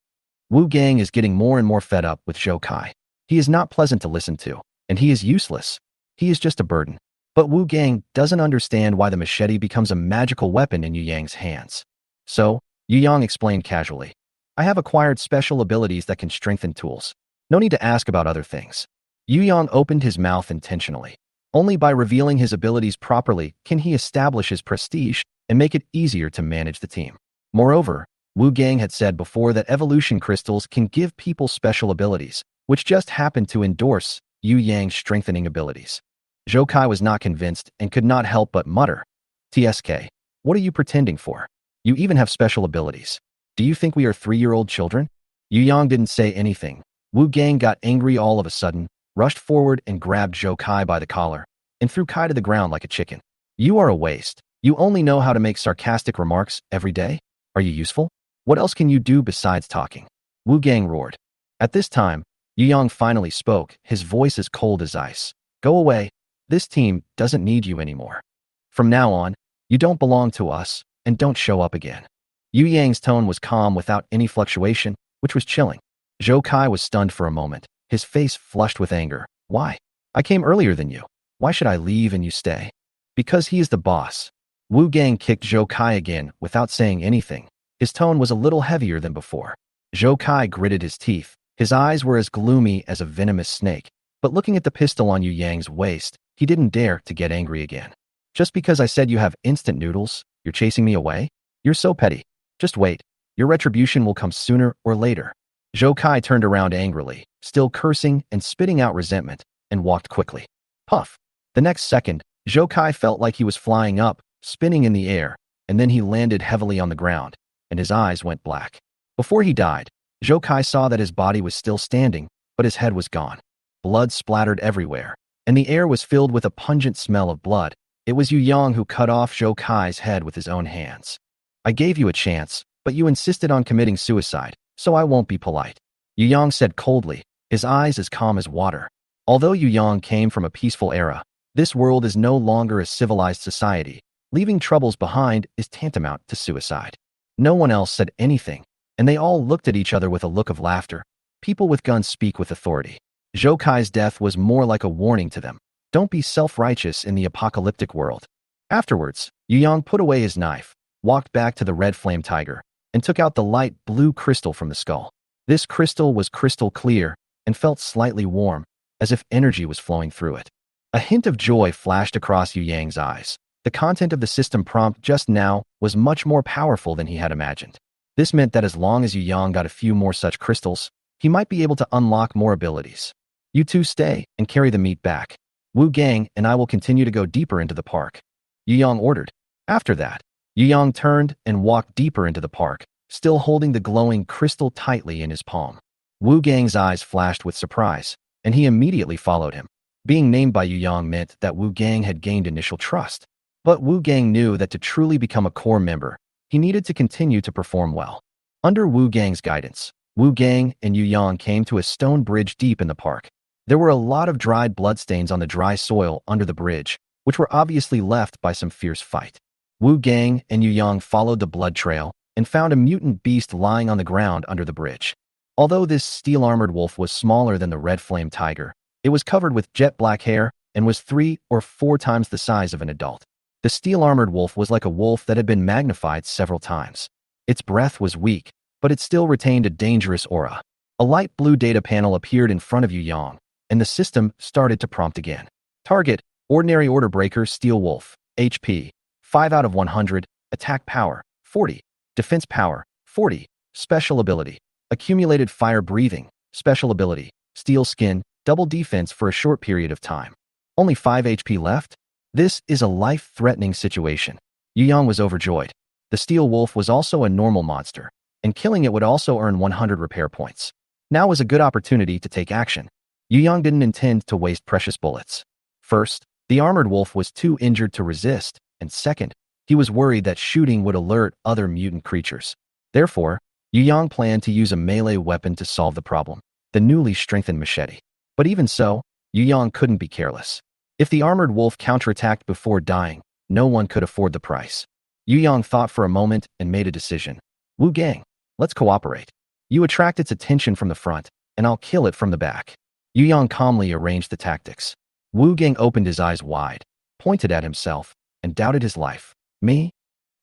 Wu Gang is getting more and more fed up with Zhou Kai. He is not pleasant to listen to, and he is useless. He is just a burden. But Wu Gang doesn't understand why the machete becomes a magical weapon in Yu Yang's hands. So, Yu Yang explained casually, "I have acquired special abilities that can strengthen tools. No need to ask about other things." Yu Yang opened his mouth intentionally. Only by revealing his abilities properly can he establish his prestige and make it easier to manage the team. Moreover, Wu Gang had said before that evolution crystals can give people special abilities, which just happened to endorse Yu Yang's strengthening abilities. Zhou Kai was not convinced and could not help but mutter, "TSK, what are you pretending for? You even have special abilities. Do you think we are 3-year-old children?" Yu Yang didn't say anything. Wu Gang got angry all of a sudden, rushed forward and grabbed Zhou Kai by the collar, and threw Kai to the ground like a chicken. "You are a waste. You only know how to make sarcastic remarks every day? Are you useful? What else can you do besides talking?" Wu Gang roared. At this time, Yu Yang finally spoke, his voice as cold as ice. "Go away. This team doesn't need you anymore. From now on, you don't belong to us, and don't show up again." Yu Yang's tone was calm without any fluctuation, which was chilling. Zhou Kai was stunned for a moment, his face flushed with anger. "Why? I came earlier than you. Why should I leave and you stay?" "Because he is the boss." Wu Gang kicked Zhou Kai again without saying anything. His tone was a little heavier than before. Zhou Kai gritted his teeth. His eyes were as gloomy as a venomous snake, but looking at the pistol on Yu Yang's waist, he didn't dare to get angry again. "Just because I said you have instant noodles, you're chasing me away? You're so petty. Just wait. Your retribution will come sooner or later." Zhou Kai turned around angrily, still cursing and spitting out resentment, and walked quickly. Puff! The next second, Zhou Kai felt like he was flying up, spinning in the air, and then he landed heavily on the ground, and his eyes went black. Before he died, Zhou Kai saw that his body was still standing, but his head was gone. Blood splattered everywhere, and the air was filled with a pungent smell of blood. It was Yu Yang who cut off Zhou Kai's head with his own hands. "I gave you a chance, but you insisted on committing suicide, so I won't be polite," Yu Yang said coldly, his eyes as calm as water. Although Yu Yang came from a peaceful era, this world is no longer a civilized society. Leaving troubles behind is tantamount to suicide. No one else said anything, and they all looked at each other with a look of laughter. People with guns speak with authority. Zhou Kai's death was more like a warning to them. Don't be self-righteous in the apocalyptic world. Afterwards, Yu Yang put away his knife, walked back to the red flame tiger, and took out the light blue crystal from the skull. This crystal was crystal clear and felt slightly warm, as if energy was flowing through it. A hint of joy flashed across Yu Yang's eyes. The content of the system prompt just now was much more powerful than he had imagined. This meant that as long as Yu Yang got a few more such crystals, he might be able to unlock more abilities. "You two stay and carry the meat back. Wu Gang and I will continue to go deeper into the park," Yu Yang ordered. After that, Yu Yang turned and walked deeper into the park, still holding the glowing crystal tightly in his palm. Wu Gang's eyes flashed with surprise, and he immediately followed him. Being named by Yu Yang meant that Wu Gang had gained initial trust. But Wu Gang knew that to truly become a core member, he needed to continue to perform well. Under Wu Gang's guidance, Wu Gang and Yu Yang came to a stone bridge deep in the park. There were a lot of dried bloodstains on the dry soil under the bridge, which were obviously left by some fierce fight. Wu Gang and Yu Yang followed the blood trail and found a mutant beast lying on the ground under the bridge. Although this steel-armored wolf was smaller than the red flame tiger, it was covered with jet black hair and was 3 or 4 times the size of an adult. The steel-armored wolf was like a wolf that had been magnified several times. Its breath was weak, but it still retained a dangerous aura. A light blue data panel appeared in front of Yu Yang, and the system started to prompt again. Target, Ordinary Order Breaker Steel Wolf, HP, 5 out of 100, Attack Power, 40, Defense Power, 40, Special Ability, Accumulated Fire Breathing, Special Ability, Steel Skin, Double Defense for a short period of time. Only 5 HP left? This is a life-threatening situation. Yu Yang was overjoyed. The Steel Wolf was also a normal monster, and killing it would also earn 100 repair points. Now was a good opportunity to take action. Yu Yang didn't intend to waste precious bullets. First, the armored wolf was too injured to resist, and second, he was worried that shooting would alert other mutant creatures. Therefore, Yu Yang planned to use a melee weapon to solve the problem, the newly strengthened machete. But even so, Yu Yang couldn't be careless. If the armored wolf counterattacked before dying, no one could afford the price. Yu Yang thought for a moment and made a decision. Wu Gang, let's cooperate. You attract its attention from the front, and I'll kill it from the back. Yu Yang calmly arranged the tactics. Wu Gang opened his eyes wide, pointed at himself, and doubted his life. Me?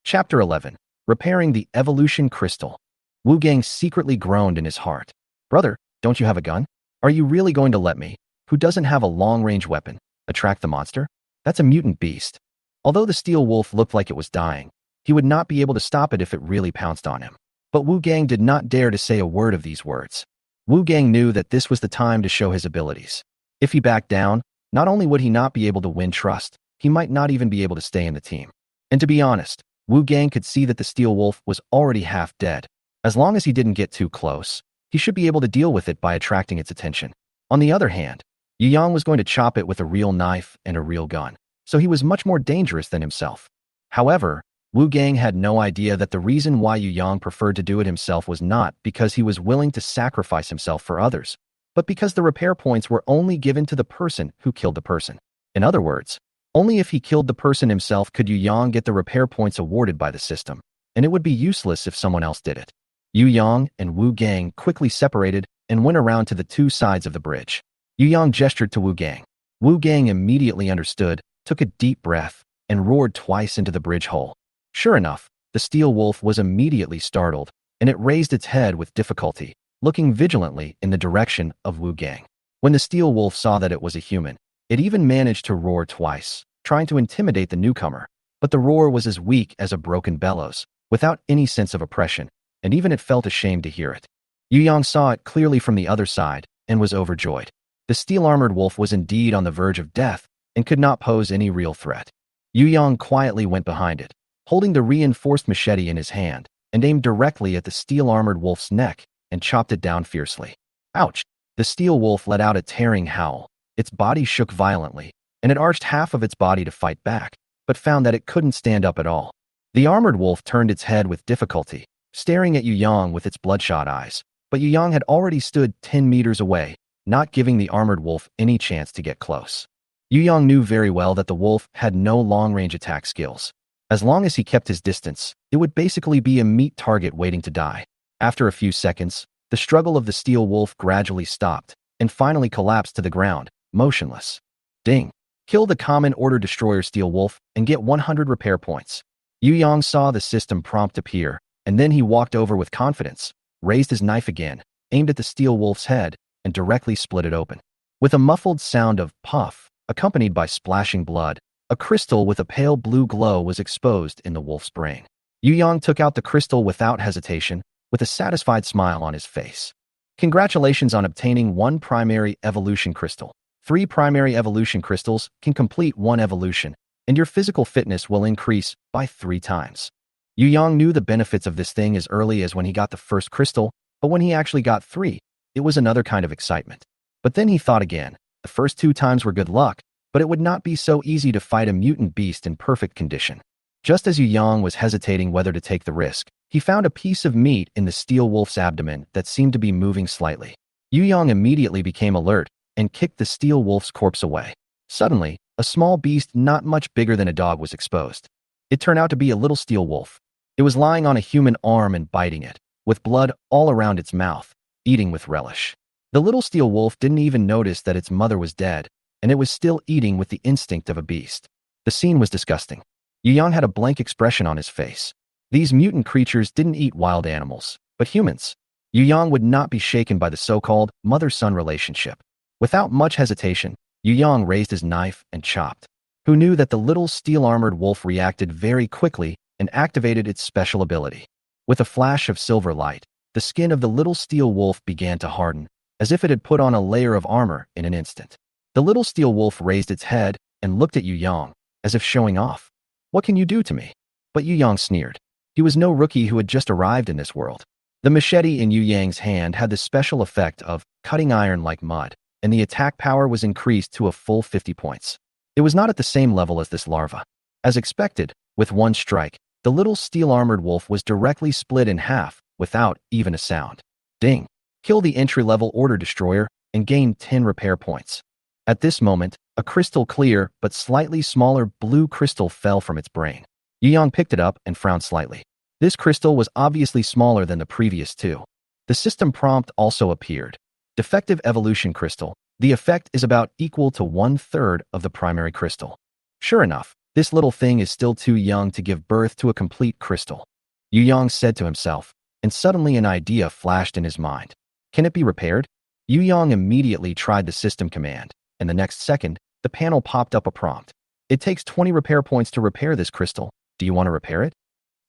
Chapter 11. Repairing the Evolution Crystal. Wu Gang secretly groaned in his heart. Brother, don't you have a gun? Are you really going to let me, who doesn't have a long-range weapon, attract the monster? That's a mutant beast. Although the steel wolf looked like it was dying, he would not be able to stop it if it really pounced on him. But Wu Gang did not dare to say a word of these words. Wu Gang knew that this was the time to show his abilities. If he backed down, not only would he not be able to win trust, he might not even be able to stay in the team. And to be honest, Wu Gang could see that the steel wolf was already half dead. As long as he didn't get too close, he should be able to deal with it by attracting its attention. On the other hand, Yu Yang was going to chop it with a real knife and a real gun, so he was much more dangerous than himself. However, Wu Gang had no idea that the reason why Yu Yang preferred to do it himself was not because he was willing to sacrifice himself for others, but because the repair points were only given to the person who killed the person. In other words, only if he killed the person himself could Yu Yang get the repair points awarded by the system, and it would be useless if someone else did it. Yu Yang and Wu Gang quickly separated and went around to the two sides of the bridge. Yu Yang gestured to Wu Gang. Wu Gang immediately understood, took a deep breath, and roared twice into the bridge hole. Sure enough, the steel wolf was immediately startled, and it raised its head with difficulty, looking vigilantly in the direction of Wu Gang. When the steel wolf saw that it was a human, it even managed to roar twice, trying to intimidate the newcomer, but the roar was as weak as a broken bellows, without any sense of oppression, and even it felt ashamed to hear it. Yu Yang saw it clearly from the other side and was overjoyed. The steel-armored wolf was indeed on the verge of death and could not pose any real threat. Yu Yang quietly went behind it, holding the reinforced machete in his hand, and aimed directly at the steel-armored wolf's neck and chopped it down fiercely. Ouch! The steel wolf let out a tearing howl. Its body shook violently, and it arched half of its body to fight back, but found that it couldn't stand up at all. The armored wolf turned its head with difficulty, staring at Yu Yang with its bloodshot eyes, but Yu Yang had already stood 10 meters away, not giving the armored wolf any chance to get close. Yu Yang knew very well that the wolf had no long-range attack skills. As long as he kept his distance, it would basically be a meat target waiting to die. After a few seconds, the struggle of the steel wolf gradually stopped and finally collapsed to the ground, motionless. Ding! Kill the common order destroyer steel wolf and get 100 repair points. Yu Yang saw the system prompt appear, and then he walked over with confidence, raised his knife again, aimed at the steel wolf's head, and directly split it open. With a muffled sound of puff, accompanied by splashing blood, a crystal with a pale blue glow was exposed in the wolf's brain. Yu Yang took out the crystal without hesitation, with a satisfied smile on his face. Congratulations on obtaining 1 primary evolution crystal. 3 primary evolution crystals can complete 1 evolution, and your physical fitness will increase by 3 times. Yu Yang knew the benefits of this thing as early as when he got the first crystal, but when he actually got 3, it was another kind of excitement. But then he thought again. The first 2 times were good luck, but it would not be so easy to fight a mutant beast in perfect condition. Just as Yu Yang was hesitating whether to take the risk, he found a piece of meat in the steel wolf's abdomen that seemed to be moving slightly. Yu Yang immediately became alert, and kicked the steel wolf's corpse away. Suddenly, a small beast not much bigger than a dog was exposed. It turned out to be a little steel wolf. It was lying on a human arm and biting it, with blood all around its mouth, eating with relish. The little steel wolf didn't even notice that its mother was dead, and it was still eating with the instinct of a beast. The scene was disgusting. Yu Yang had a blank expression on his face. These mutant creatures didn't eat wild animals, but humans. Yu Yang would not be shaken by the so-called mother-son relationship. Without much hesitation, Yu Yang raised his knife and chopped. Who knew that the little steel-armored wolf reacted very quickly and activated its special ability. With a flash of silver light, the skin of the little steel wolf began to harden, as if it had put on a layer of armor in an instant. The little steel wolf raised its head and looked at Yu Yang, as if showing off. "What can you do to me?" But Yu Yang sneered. He was no rookie who had just arrived in this world. The machete in Yu Yang's hand had the special effect of cutting iron like mud, and the attack power was increased to a full 50 points. It was not at the same level as this larva. As expected, with one strike, the little steel-armored wolf was directly split in half without even a sound. Ding! Kill the entry-level order destroyer and gain 10 repair points. At this moment, a crystal clear but slightly smaller blue crystal fell from its brain. Yu Yang picked it up and frowned slightly. This crystal was obviously smaller than the previous two. The system prompt also appeared. Defective evolution crystal. The effect is about equal to 1/3 of the primary crystal. Sure enough, this little thing is still too young to give birth to a complete crystal. Yu Yang said to himself, and suddenly an idea flashed in his mind. Can it be repaired? Yu Yang immediately tried the system command, and the next second, the panel popped up a prompt. It takes 20 repair points to repair this crystal. Do you want to repair it?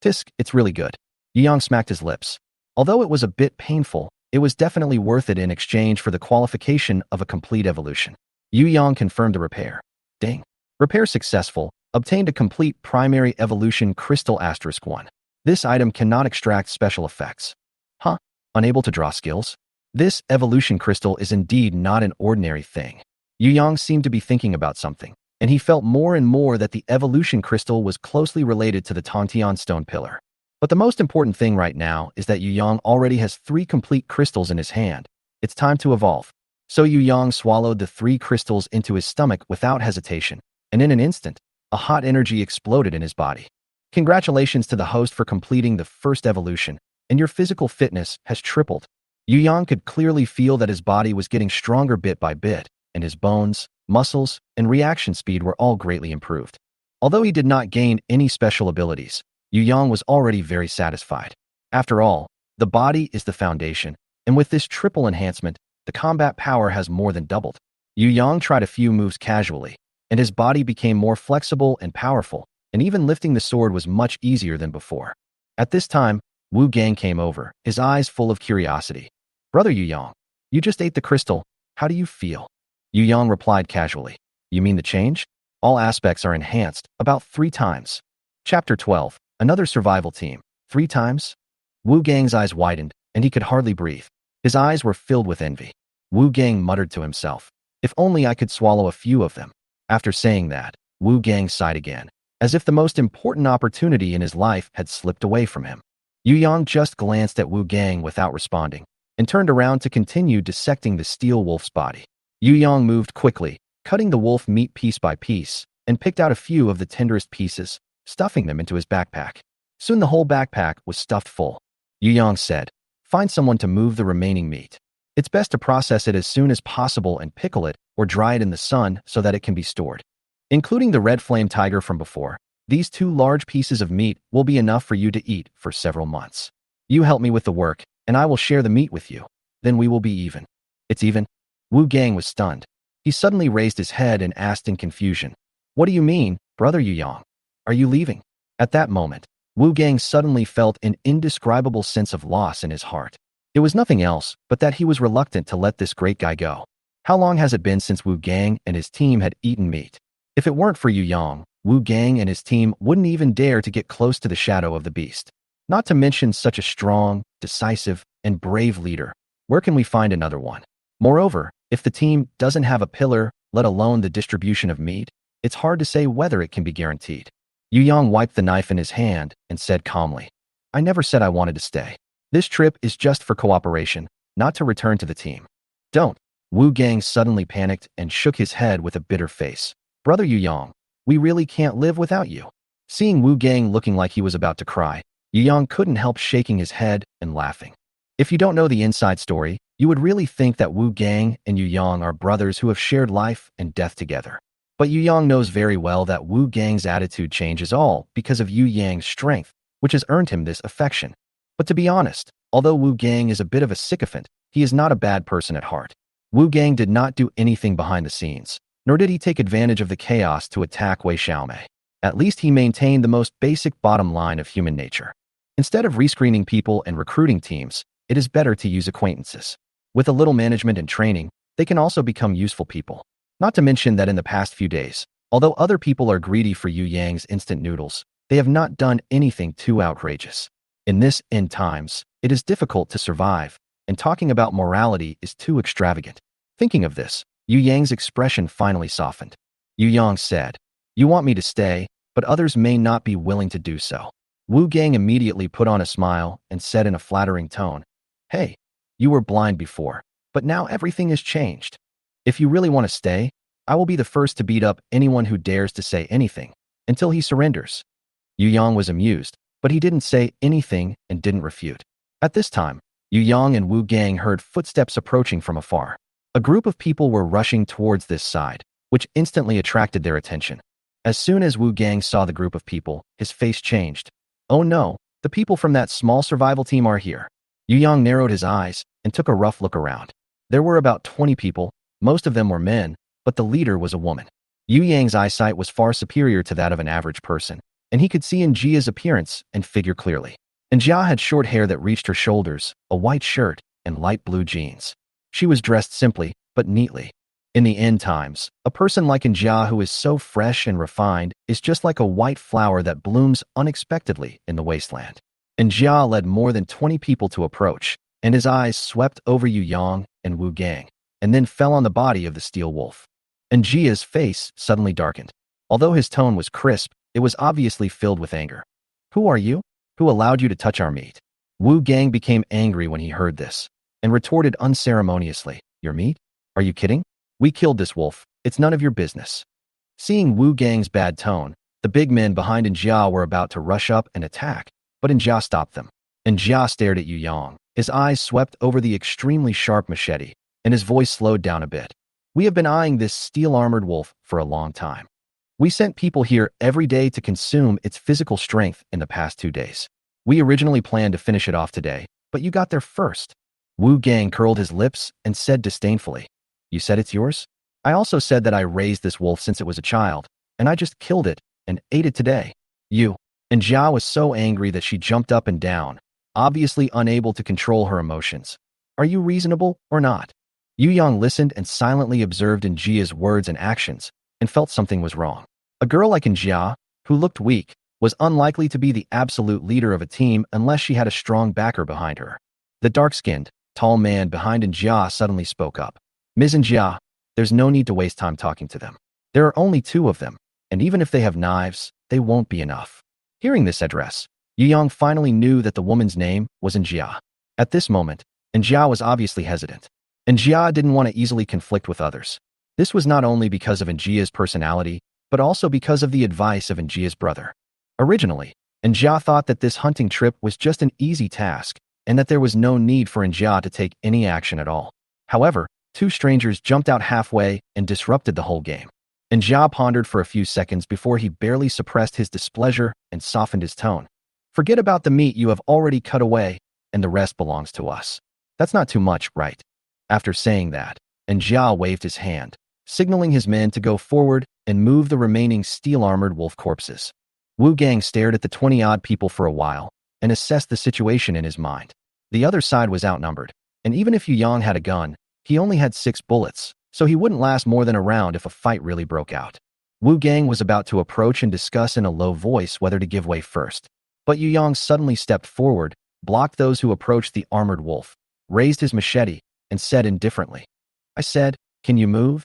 Tisk, it's really good. Yu Yang smacked his lips. Although it was a bit painful, it was definitely worth it in exchange for the qualification of a complete evolution. Yu Yang confirmed the repair. Ding. Repair successful. Obtained a complete primary evolution crystal *1. This item cannot extract special effects. Huh? Unable to draw skills? This evolution crystal is indeed not an ordinary thing. Yu Yang seemed to be thinking about something, and he felt more and more that the evolution crystal was closely related to the Tantian stone pillar. But the most important thing right now is that Yu Yang already has 3 complete crystals in his hand. It's time to evolve. So Yu Yang swallowed the 3 crystals into his stomach without hesitation, and in an instant, a hot energy exploded in his body. Congratulations to the host for completing the first evolution, and your physical fitness has tripled. Yu Yang could clearly feel that his body was getting stronger bit by bit, and his bones, muscles, and reaction speed were all greatly improved. Although he did not gain any special abilities, Yu Yang was already very satisfied. After all, the body is the foundation, and with this triple enhancement, the combat power has more than doubled. Yu Yang tried a few moves casually, and his body became more flexible and powerful, and even lifting the sword was much easier than before. At this time, Wu Gang came over, his eyes full of curiosity. "Brother Yu Yang, you just ate the crystal. How do you feel?" Yu Yang replied casually. "You mean the change? All aspects are enhanced, about 3 times. Chapter 12. Another survival team. 3 times? Wu Gang's eyes widened, and he could hardly breathe. His eyes were filled with envy. Wu Gang muttered to himself, "If only I could swallow a few of them." After saying that, Wu Gang sighed again, as if the most important opportunity in his life had slipped away from him. Yu Yang just glanced at Wu Gang without responding, and turned around to continue dissecting the steel wolf's body. Yu Yang moved quickly, cutting the wolf meat piece by piece, and picked out a few of the tenderest pieces, stuffing them into his backpack. Soon the whole backpack was stuffed full. Yu Yang said, "Find someone to move the remaining meat. It's best to process it as soon as possible and pickle it or dry it in the sun so that it can be stored. Including the red flame tiger from before, these 2 large pieces of meat will be enough for you to eat for several months. You help me with the work, and I will share the meat with you. Then we will be even." "It's even?" Wu Gang was stunned. He suddenly raised his head and asked in confusion, "What do you mean, brother Yu Yang? Are you leaving?" At that moment, Wu Gang suddenly felt an indescribable sense of loss in his heart. It was nothing else but that he was reluctant to let this great guy go. How long has it been since Wu Gang and his team had eaten meat? If it weren't for Yu Yang, Wu Gang and his team wouldn't even dare to get close to the shadow of the beast. Not to mention such a strong, decisive, and brave leader. Where can we find another one? Moreover, if the team doesn't have a pillar, let alone the distribution of meat, it's hard to say whether it can be guaranteed. Yu Yang wiped the knife in his hand and said calmly, "I never said I wanted to stay. This trip is just for cooperation, not to return to the team." "Don't. Wu Gang suddenly panicked and shook his head with a bitter face. Brother Yu Yang, we really can't live without you. Seeing Wu Gang looking like he was about to cry, Yu Yang couldn't help shaking his head and laughing. If you don't know the inside story, you would really think that Wu Gang and Yu Yang are brothers who have shared life and death together. But Yu Yang knows very well that Wu Gang's attitude changes all because of Yu Yang's strength, which has earned him this affection. But to be honest, although Wu Gang is a bit of a sycophant, he is not a bad person at heart. Wu Gang did not do anything behind the scenes, nor did he take advantage of the chaos to attack Wei Xiaomei. At least he maintained the most basic bottom line of human nature. Instead of rescreening people and recruiting teams, it is better to use acquaintances. With a little management and training, they can also become useful people. Not to mention that in the past few days, although other people are greedy for Yu Yang's instant noodles, they have not done anything too outrageous. In this end times, it is difficult to survive, and talking about morality is too extravagant. Thinking of this, Yu Yang's expression finally softened. Yu Yang said, "You want me to stay, but others may not be willing to do so." Wu Gang immediately put on a smile and said in a flattering tone, "Hey, you were blind before, but now everything has changed. If you really want to stay, I will be the first to beat up anyone who dares to say anything, until he surrenders." Yu Yang was amused, but he didn't say anything and didn't refute. At this time, Yu Yang and Wu Gang heard footsteps approaching from afar. A group of people were rushing towards this side, which instantly attracted their attention. As soon as Wu Gang saw the group of people, his face changed. "Oh no, the people from that small survival team are here." Yu Yang narrowed his eyes and took a rough look around. There were about 20 people, most of them were men, but the leader was a woman. Yu Yang's eyesight was far superior to that of an average person, and he could see Njia's appearance and figure clearly. Njia had short hair that reached her shoulders, a white shirt, and light blue jeans. She was dressed simply, but neatly. In the end times, a person like Njia who is so fresh and refined is just like a white flower that blooms unexpectedly in the wasteland. Njia led more than 20 people to approach, and his eyes swept over Yu Yang and Wu Gang, and then fell on the body of the steel wolf. Njia's face suddenly darkened. Although his tone was crisp, it was obviously filled with anger. "Who are you? Who allowed you to touch our meat?" Wu Gang became angry when he heard this, and retorted unceremoniously, "Your meat? Are you kidding? We killed this wolf. It's none of your business." Seeing Wu Gang's bad tone, the big men behind Njia were about to rush up and attack, but Njia stopped them. Njia stared at Yu Yang. His eyes swept over the extremely sharp machete, and his voice slowed down a bit. "We have been eyeing this steel-armored wolf for a long time. We sent people here every day to consume its physical strength in the past 2 days. We originally planned to finish it off today, but you got there first." Wu Gang curled his lips and said disdainfully, "You said it's yours? I also said that I raised this wolf since it was a child, and I just killed it and ate it today. You." And Jia was so angry that she jumped up and down, obviously unable to control her emotions. "Are you reasonable or not?" Yu Yang listened and silently observed Njia's words and actions, and felt something was wrong. A girl like Njia, who looked weak, was unlikely to be the absolute leader of a team unless she had a strong backer behind her. The dark-skinned, tall man behind Njia suddenly spoke up. "Ms. Njia, there's no need to waste time talking to them. There are only 2 of them, and even if they have knives, they won't be enough." Hearing this address, Yu Yang finally knew that the woman's name was Njia. At this moment, Njia was obviously hesitant. Njia didn't want to easily conflict with others. This was not only because of Njia's personality, but also because of the advice of Njia's brother. Originally, Njia thought that this hunting trip was just an easy task, and that there was no need for Njia to take any action at all. However, 2 strangers jumped out halfway and disrupted the whole game. Njia pondered for a few seconds before he barely suppressed his displeasure and softened his tone. "Forget about the meat you have already cut away, and the rest belongs to us. That's not too much, right?" After saying that, Njia waved his hand, signaling his men to go forward and move the remaining steel-armored wolf corpses. Wu Gang stared at the 20-odd people for a while and assessed the situation in his mind. The other side was outnumbered, and even if Yu Yang had a gun, he only had 6 bullets, so he wouldn't last more than a round if a fight really broke out. Wu Gang was about to approach and discuss in a low voice whether to give way first, but Yu Yang suddenly stepped forward, blocked those who approached the armored wolf, raised his machete, and said indifferently, "I said, can you move?"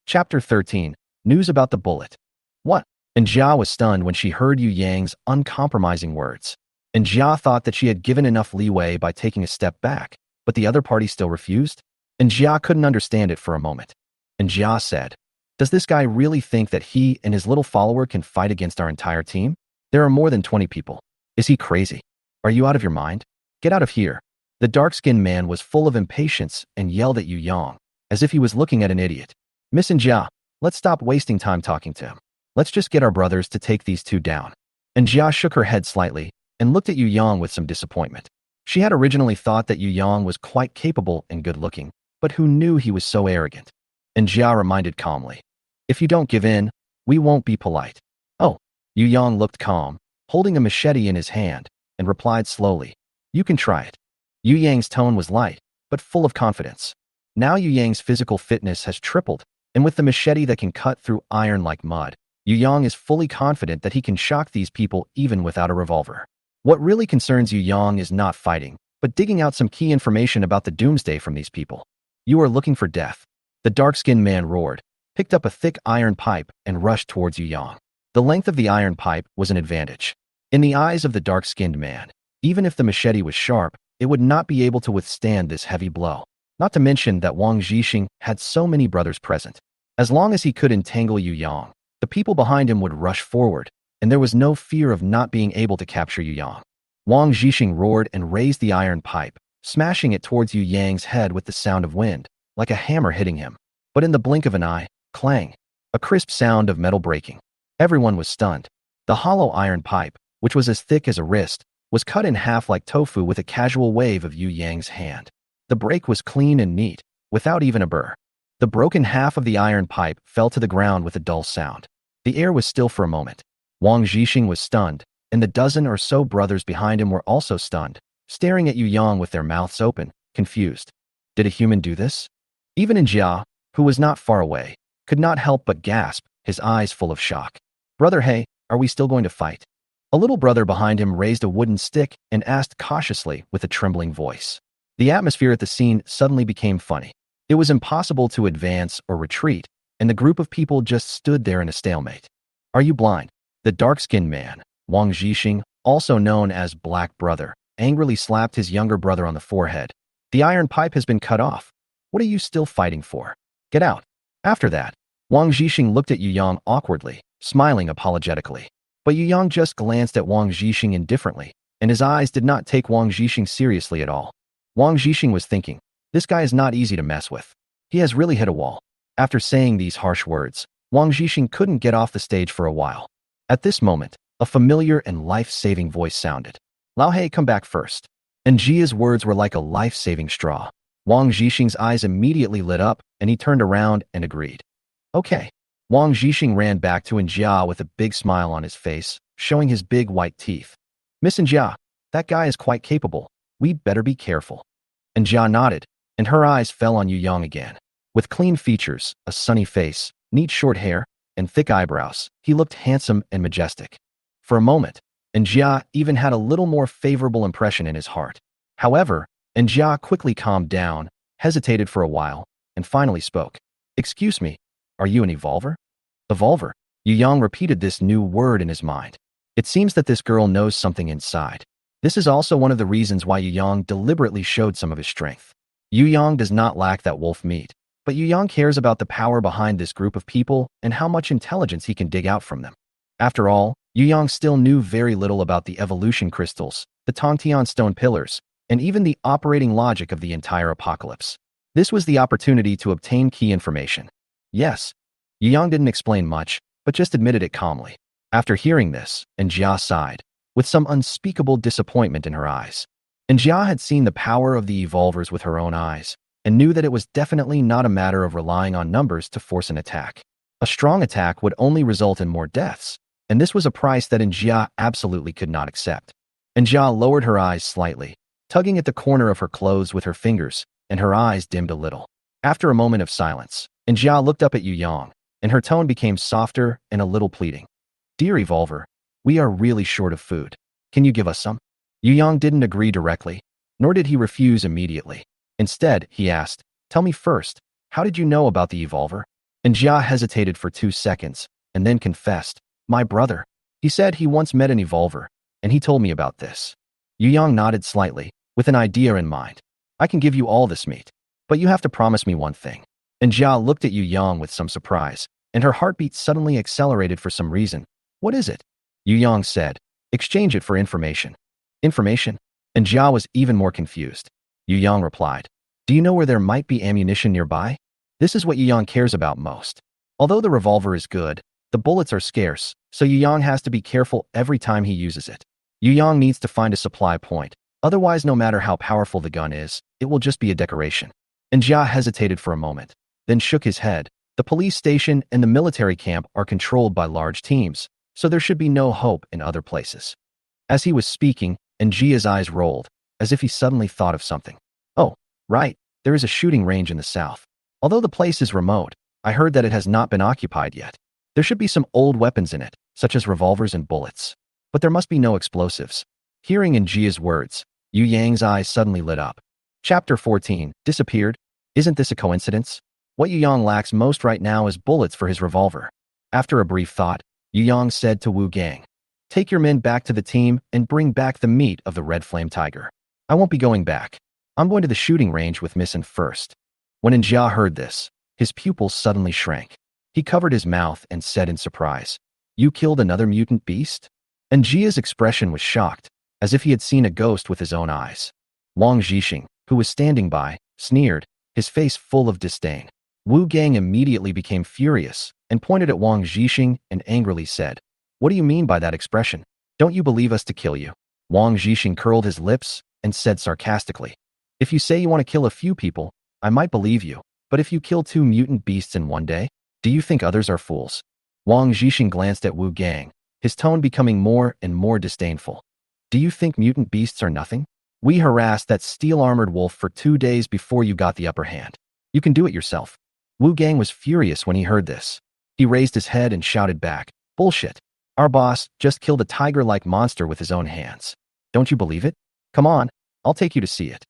Chapter 13, News about the Bullet. "What?" And Jia was stunned when she heard Yu Yang's uncompromising words. And Jia thought that she had given enough leeway by taking a step back, but the other party still refused. and Jia couldn't understand it for a moment. And Jia said, "Does this guy really think that he and his little follower can fight against our entire team? There are more than 20 people. Is he crazy? Are you out of your mind? Get out of here." The dark-skinned man was full of impatience and yelled at Yu Yang, as if he was looking at an idiot. "Miss and Jia, let's stop wasting time talking to him. Let's just get our brothers to take these two down." And Jia shook her head slightly and looked at Yu Yang with some disappointment. She had originally thought that Yu Yang was quite capable and good-looking, but who knew he was so arrogant? And Jia reminded calmly, "If you don't give in, we won't be polite." "Oh." Yu Yang looked calm, holding a machete in his hand, and replied slowly, "You can try it." Yu Yang's tone was light, but full of confidence. Now Yu Yang's physical fitness has tripled, and with the machete that can cut through iron like mud, Yu Yang is fully confident that he can shock these people even without a revolver. What really concerns Yu Yang is not fighting, but digging out some key information about the Doomsday from these people. "You are looking for death." The dark-skinned man roared, picked up a thick iron pipe, and rushed towards Yu Yang. The length of the iron pipe was an advantage. In the eyes of the dark-skinned man, even if the machete was sharp, it would not be able to withstand this heavy blow. Not to mention that Wang Zhixing had so many brothers present. As long as he could entangle Yu Yang, the people behind him would rush forward, and there was no fear of not being able to capture Yu Yang. Wang Zhixing roared and raised the iron pipe, smashing it towards Yu Yang's head with the sound of wind, like a hammer hitting him. But in the blink of an eye, clang, a crisp sound of metal breaking. Everyone was stunned. The hollow iron pipe, which was as thick as a wrist, was cut in half like tofu with a casual wave of Yu Yang's hand. The break was clean and neat, without even a burr. The broken half of the iron pipe fell to the ground with a dull sound. The air was still for a moment. Wang Zhixing was stunned, and the dozen or so brothers behind him were also stunned, staring at Yu Yang with their mouths open, confused. Did a human do this? Even Jia, who was not far away, could not help but gasp, his eyes full of shock. "Brother Hey, are we still going to fight?" A little brother behind him raised a wooden stick and asked cautiously with a trembling voice. The atmosphere at the scene suddenly became funny. It was impossible to advance or retreat, and the group of people just stood there in a stalemate. "Are you blind?" The dark-skinned man, Wang Zhixing, also known as Black Brother, angrily slapped his younger brother on the forehead. "The iron pipe has been cut off. What are you still fighting for? Get out." After that, Wang Zhixing looked at Yu Yang awkwardly, smiling apologetically. But Yu Yang just glanced at Wang Zhixing indifferently, and his eyes did not take Wang Zhixing seriously at all. Wang Zhixing was thinking, this guy is not easy to mess with. He has really hit a wall. After saying these harsh words, Wang Zhixing couldn't get off the stage for a while. At this moment, a familiar and life-saving voice sounded. "Lao Hei, come back first." And Jia's words were like a life-saving straw. Wang Zhixing's eyes immediately lit up, and he turned around and agreed. "Okay." Wang Zhixing ran back to Jia with a big smile on his face, showing his big white teeth. "Miss Jia, that guy is quite capable. We'd better be careful." And Jia nodded, and her eyes fell on Yu Yang again. With clean features, a sunny face, neat short hair, and thick eyebrows, he looked handsome and majestic. For a moment, Jia even had a little more favorable impression in his heart. However, Jia quickly calmed down, hesitated for a while, and finally spoke. "Excuse me, are you an evolver?" "Evolver?" Yu Yang repeated this new word in his mind. It seems that this girl knows something inside. This is also one of the reasons why Yu Yang deliberately showed some of his strength. Yu Yang does not lack that wolf meat, but Yu Yang cares about the power behind this group of people and how much intelligence he can dig out from them. After all, Yu Yang still knew very little about the evolution crystals, the Tongtian stone pillars, and even the operating logic of the entire apocalypse. This was the opportunity to obtain key information. Yes. Yu Yang didn't explain much, but just admitted it calmly. After hearing this, Jia sighed, with some unspeakable disappointment in her eyes. Jia had seen the power of the evolvers with her own eyes, and knew that it was definitely not a matter of relying on numbers to force an attack. A strong attack would only result in more deaths, and this was a price that Jia absolutely could not accept. Jia lowered her eyes slightly, tugging at the corner of her clothes with her fingers, and her eyes dimmed a little. After a moment of silence, Jia looked up at Yu Yang, and her tone became softer and a little pleading. "Dear Evolver, we are really short of food. Can you give us some?" Yu Yang didn't agree directly, nor did he refuse immediately. Instead, he asked, "Tell me first, how did you know about the Evolver?" Jia hesitated for 2 seconds, and then confessed, "My brother. He said he once met an Evolver, and he told me about this." Yu Yang nodded slightly, with an idea in mind. "I can give you all this meat." But you have to promise me one thing. And Jia looked at Yu Yang with some surprise, and her heartbeat suddenly accelerated for some reason. What is it? Yu Yang said. Exchange it for information. Information? And Jia was even more confused. Yu Yang replied. Do you know where there might be ammunition nearby? This is what Yu Yang cares about most. Although the revolver is good, the bullets are scarce, so Yu Yang has to be careful every time he uses it. Yu Yang needs to find a supply point. Otherwise, no matter how powerful the gun is, it will just be a decoration. And Jia hesitated for a moment, then shook his head. The police station and the military camp are controlled by large teams, so there should be no hope in other places. As he was speaking, Jia's eyes rolled, as if he suddenly thought of something. Oh, right, there is a shooting range in the south. Although the place is remote, I heard that it has not been occupied yet. There should be some old weapons in it, such as revolvers and bullets. But there must be no explosives. Hearing Jia's words, Yu Yang's eyes suddenly lit up. Chapter 14, Disappeared? Isn't this a coincidence? What Yu Yang lacks most right now is bullets for his revolver. After a brief thought, Yu Yang said to Wu Gang, take your men back to the team and bring back the meat of the red flame tiger. I won't be going back. I'm going to the shooting range with Missen first. When Jia heard this, his pupils suddenly shrank. He covered his mouth and said in surprise, you killed another mutant beast? And Jia's expression was shocked, as if he had seen a ghost with his own eyes. Wang Zhixing, who was standing by, sneered, his face full of disdain. Wu Gang immediately became furious and pointed at Wang Zhixing and angrily said, what do you mean by that expression? Don't you believe us to kill you? Wang Zhixing curled his lips and said sarcastically, if you say you want to kill a few people, I might believe you, but if you kill 2 mutant beasts in one day, do you think others are fools? Wang Zhixing glanced at Wu Gang, his tone becoming more and more disdainful. Do you think mutant beasts are nothing? We harassed that steel-armored wolf for 2 days before you got the upper hand. You can do it yourself. Wu Gang was furious when he heard this. He raised his head and shouted back, bullshit. Our boss just killed a tiger-like monster with his own hands. Don't you believe it? Come on, I'll take you to see it.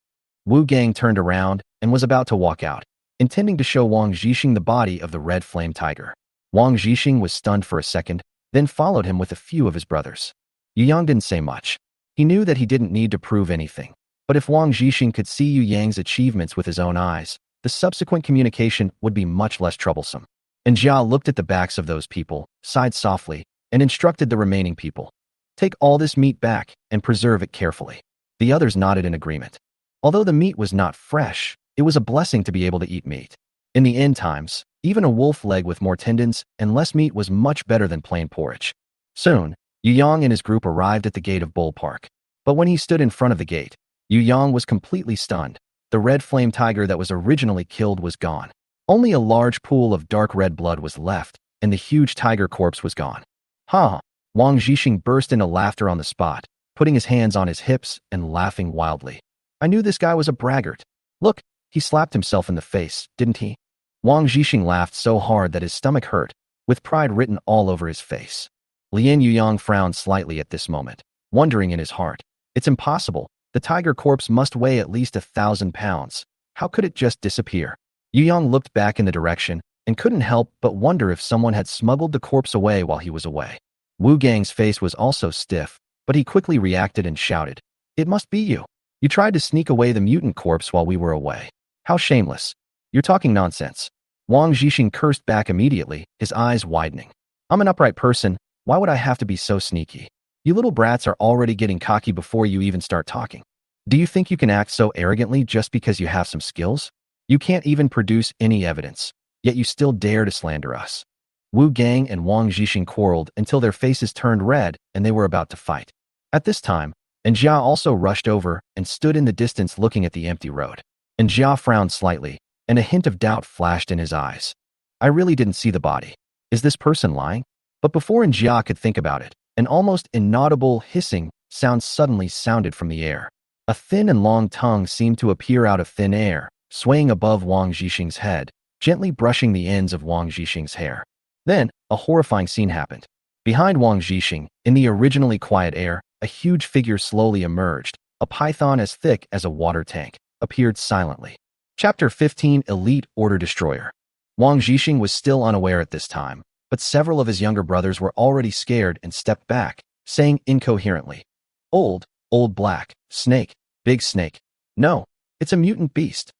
Wu Gang turned around and was about to walk out, intending to show Wang Zhixing the body of the red flame tiger. Wang Zhixing was stunned for a second, then followed him with a few of his brothers. Yu Yang didn't say much. He knew that he didn't need to prove anything. But if Wang Zhixing could see Yu Yang's achievements with his own eyes, the subsequent communication would be much less troublesome. And Jia looked at the backs of those people, sighed softly, and instructed the remaining people. Take all this meat back and preserve it carefully. The others nodded in agreement. Although the meat was not fresh, it was a blessing to be able to eat meat. In the end times, even a wolf leg with more tendons and less meat was much better than plain porridge. Soon, Yu Yang and his group arrived at the gate of Bull Park. But when he stood in front of the gate, Yu Yang was completely stunned. The red flame tiger that was originally killed was gone. Only a large pool of dark red blood was left, and the huge tiger corpse was gone. Ha! Wang Zhixing burst into laughter on the spot, putting his hands on his hips and laughing wildly. I knew this guy was a braggart. Look, he slapped himself in the face, didn't he? Wang Zhixing laughed so hard that his stomach hurt, with pride written all over his face. Lien Yuyang frowned slightly at this moment, wondering in his heart. It's impossible. The tiger corpse must weigh at least 1,000 pounds. How could it just disappear? Yuyang looked back in the direction and couldn't help but wonder if someone had smuggled the corpse away while he was away. Wu Gang's face was also stiff, but he quickly reacted and shouted, It must be you. You tried to sneak away the mutant corpse while we were away. How shameless. You're talking nonsense. Wang Zhixing cursed back immediately, his eyes widening. I'm an upright person. Why would I have to be so sneaky? You little brats are already getting cocky before you even start talking. Do you think you can act so arrogantly just because you have some skills? You can't even produce any evidence, yet you still dare to slander us. Wu Gang and Wang Zhixing quarreled until their faces turned red and they were about to fight. At this time, Jia also rushed over and stood in the distance looking at the empty road. Jia frowned slightly, and a hint of doubt flashed in his eyes. I really didn't see the body. Is this person lying? But before Jia could think about it, an almost inaudible hissing sound suddenly sounded from the air. A thin and long tongue seemed to appear out of thin air, swaying above Wang Zhixing's head, gently brushing the ends of Wang Zhixing's hair. Then, a horrifying scene happened. Behind Wang Zhixing, in the originally quiet air, a huge figure slowly emerged. A python as thick as a water tank appeared silently. Chapter 15, Elite Order Destroyer. Wang Zhixing was still unaware at this time, but several of his younger brothers were already scared and stepped back, saying incoherently, old black, snake, big snake. No, it's a mutant beast.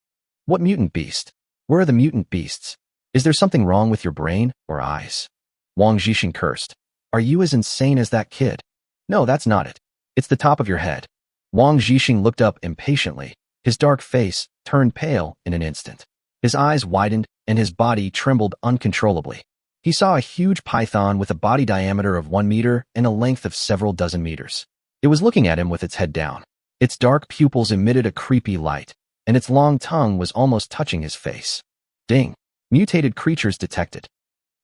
What mutant beast? Where are the mutant beasts? Is there something wrong with your brain or eyes? Wang Zhixing cursed. Are you as insane as that kid? No, that's not it. It's the top of your head. Wang Zhixing looked up impatiently. His dark face turned pale in an instant. His eyes widened and his body trembled uncontrollably. He saw a huge python with a body diameter of 1 meter and a length of several dozen meters. It was looking at him with its head down. Its dark pupils emitted a creepy light, and its long tongue was almost touching his face. Ding! Mutated creatures detected.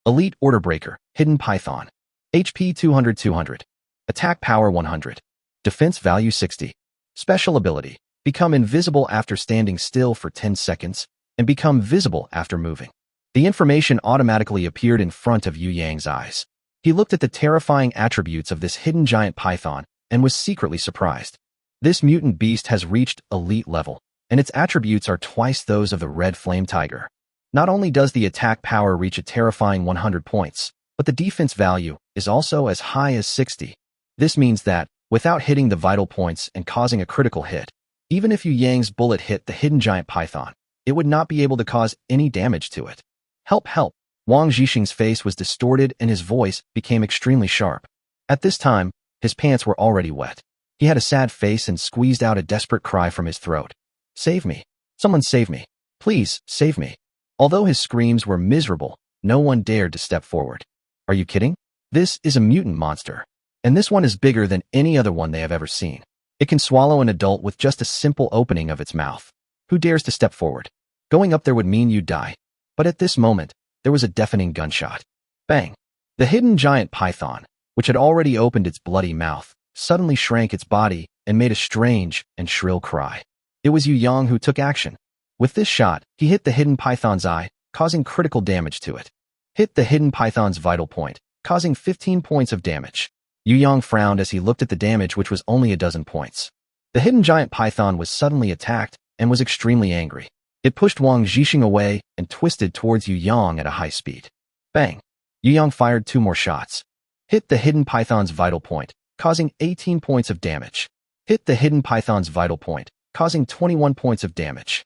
Elite Order Breaker, Hidden Python. HP 200-200. Attack Power 100. Defense Value 60. Special Ability. Become invisible after standing still for 10 seconds, and become visible after moving. The information automatically appeared in front of Yu Yang's eyes. He looked at the terrifying attributes of this hidden giant python and was secretly surprised. This mutant beast has reached elite level, and its attributes are twice those of the red flame tiger. Not only does the attack power reach a terrifying 100 points, but the defense value is also as high as 60. This means that, without hitting the vital points and causing a critical hit, even if Yu Yang's bullet hit the hidden giant python, it would not be able to cause any damage to it. Help, help! Wang Zhixing's face was distorted and his voice became extremely sharp. At this time, his pants were already wet. He had a sad face and squeezed out a desperate cry from his throat. Save me! Someone save me! Please, save me! Although his screams were miserable, no one dared to step forward. Are you kidding? This is a mutant monster. And this one is bigger than any other one they have ever seen. It can swallow an adult with just a simple opening of its mouth. Who dares to step forward? Going up there would mean you'd die. But at this moment, there was a deafening gunshot. Bang! The hidden giant python, which had already opened its bloody mouth, suddenly shrank its body and made a strange and shrill cry. It was Yu Yang who took action. With this shot, he hit the hidden python's eye, causing critical damage to it. Hit the hidden python's vital point, causing 15 points of damage. Yu Yang frowned as he looked at the damage, which was only a dozen points. The hidden giant python was suddenly attacked and was extremely angry. It pushed Wang Zhixing away and twisted towards Yu Yang at a high speed. Bang! Yu Yang fired 2 more shots. Hit the hidden python's vital point, causing 18 points of damage. Hit the hidden python's vital point, causing 21 points of damage.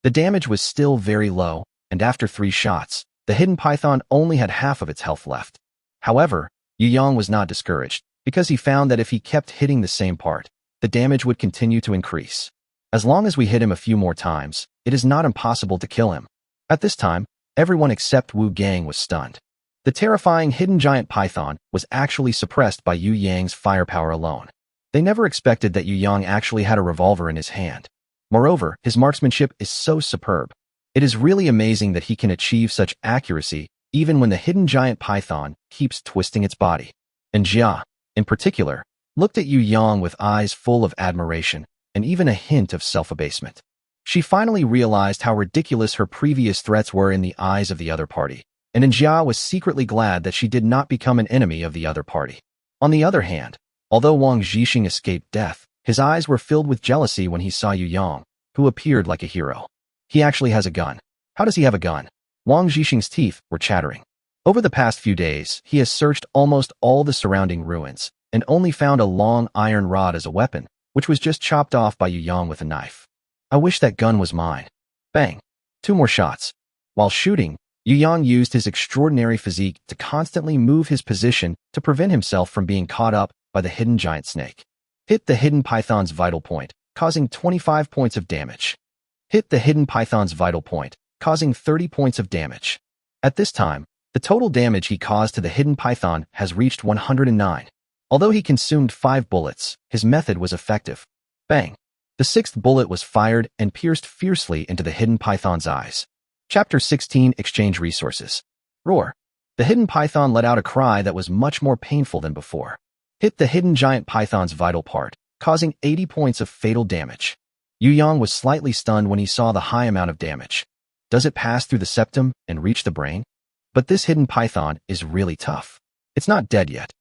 The damage was still very low, and after 3 shots, the hidden python only had half of its health left. However, Yu Yang was not discouraged, because he found that if he kept hitting the same part, the damage would continue to increase. As long as we hit him a few more times, it is not impossible to kill him. At this time, everyone except Wu Gang was stunned. The terrifying hidden giant python was actually suppressed by Yu Yang's firepower alone. They never expected that Yu Yang actually had a revolver in his hand. Moreover, his marksmanship is so superb. It is really amazing that he can achieve such accuracy even when the hidden giant python keeps twisting its body. And Jia, in particular, looked at Yu Yang with eyes full of admiration and even a hint of self-abasement. She finally realized how ridiculous her previous threats were in the eyes of the other party, and Jia was secretly glad that she did not become an enemy of the other party. On the other hand, although Wang Zhixing escaped death, his eyes were filled with jealousy when he saw Yu Yang, who appeared like a hero. He actually has a gun. How does he have a gun? Wang Zhixing's teeth were chattering. Over the past few days, he has searched almost all the surrounding ruins and only found a long iron rod as a weapon, which was just chopped off by Yu Yang with a knife. I wish that gun was mine. Bang! 2 more shots. While shooting, Yu Yang used his extraordinary physique to constantly move his position to prevent himself from being caught up by the hidden giant snake. Hit the hidden python's vital point, causing 25 points of damage. Hit the hidden python's vital point, causing 30 points of damage. At this time, the total damage he caused to the hidden python has reached 109. Although he consumed 5 bullets, his method was effective. Bang! The 6th bullet was fired and pierced fiercely into the hidden python's eyes. Chapter 16 Exchange Resources. Roar! The hidden python let out a cry that was much more painful than before. Hit the hidden giant python's vital part, causing 80 points of fatal damage. Yu Yang was slightly stunned when he saw the high amount of damage. Does it pass through the septum and reach the brain? But this hidden python is really tough. It's not dead yet.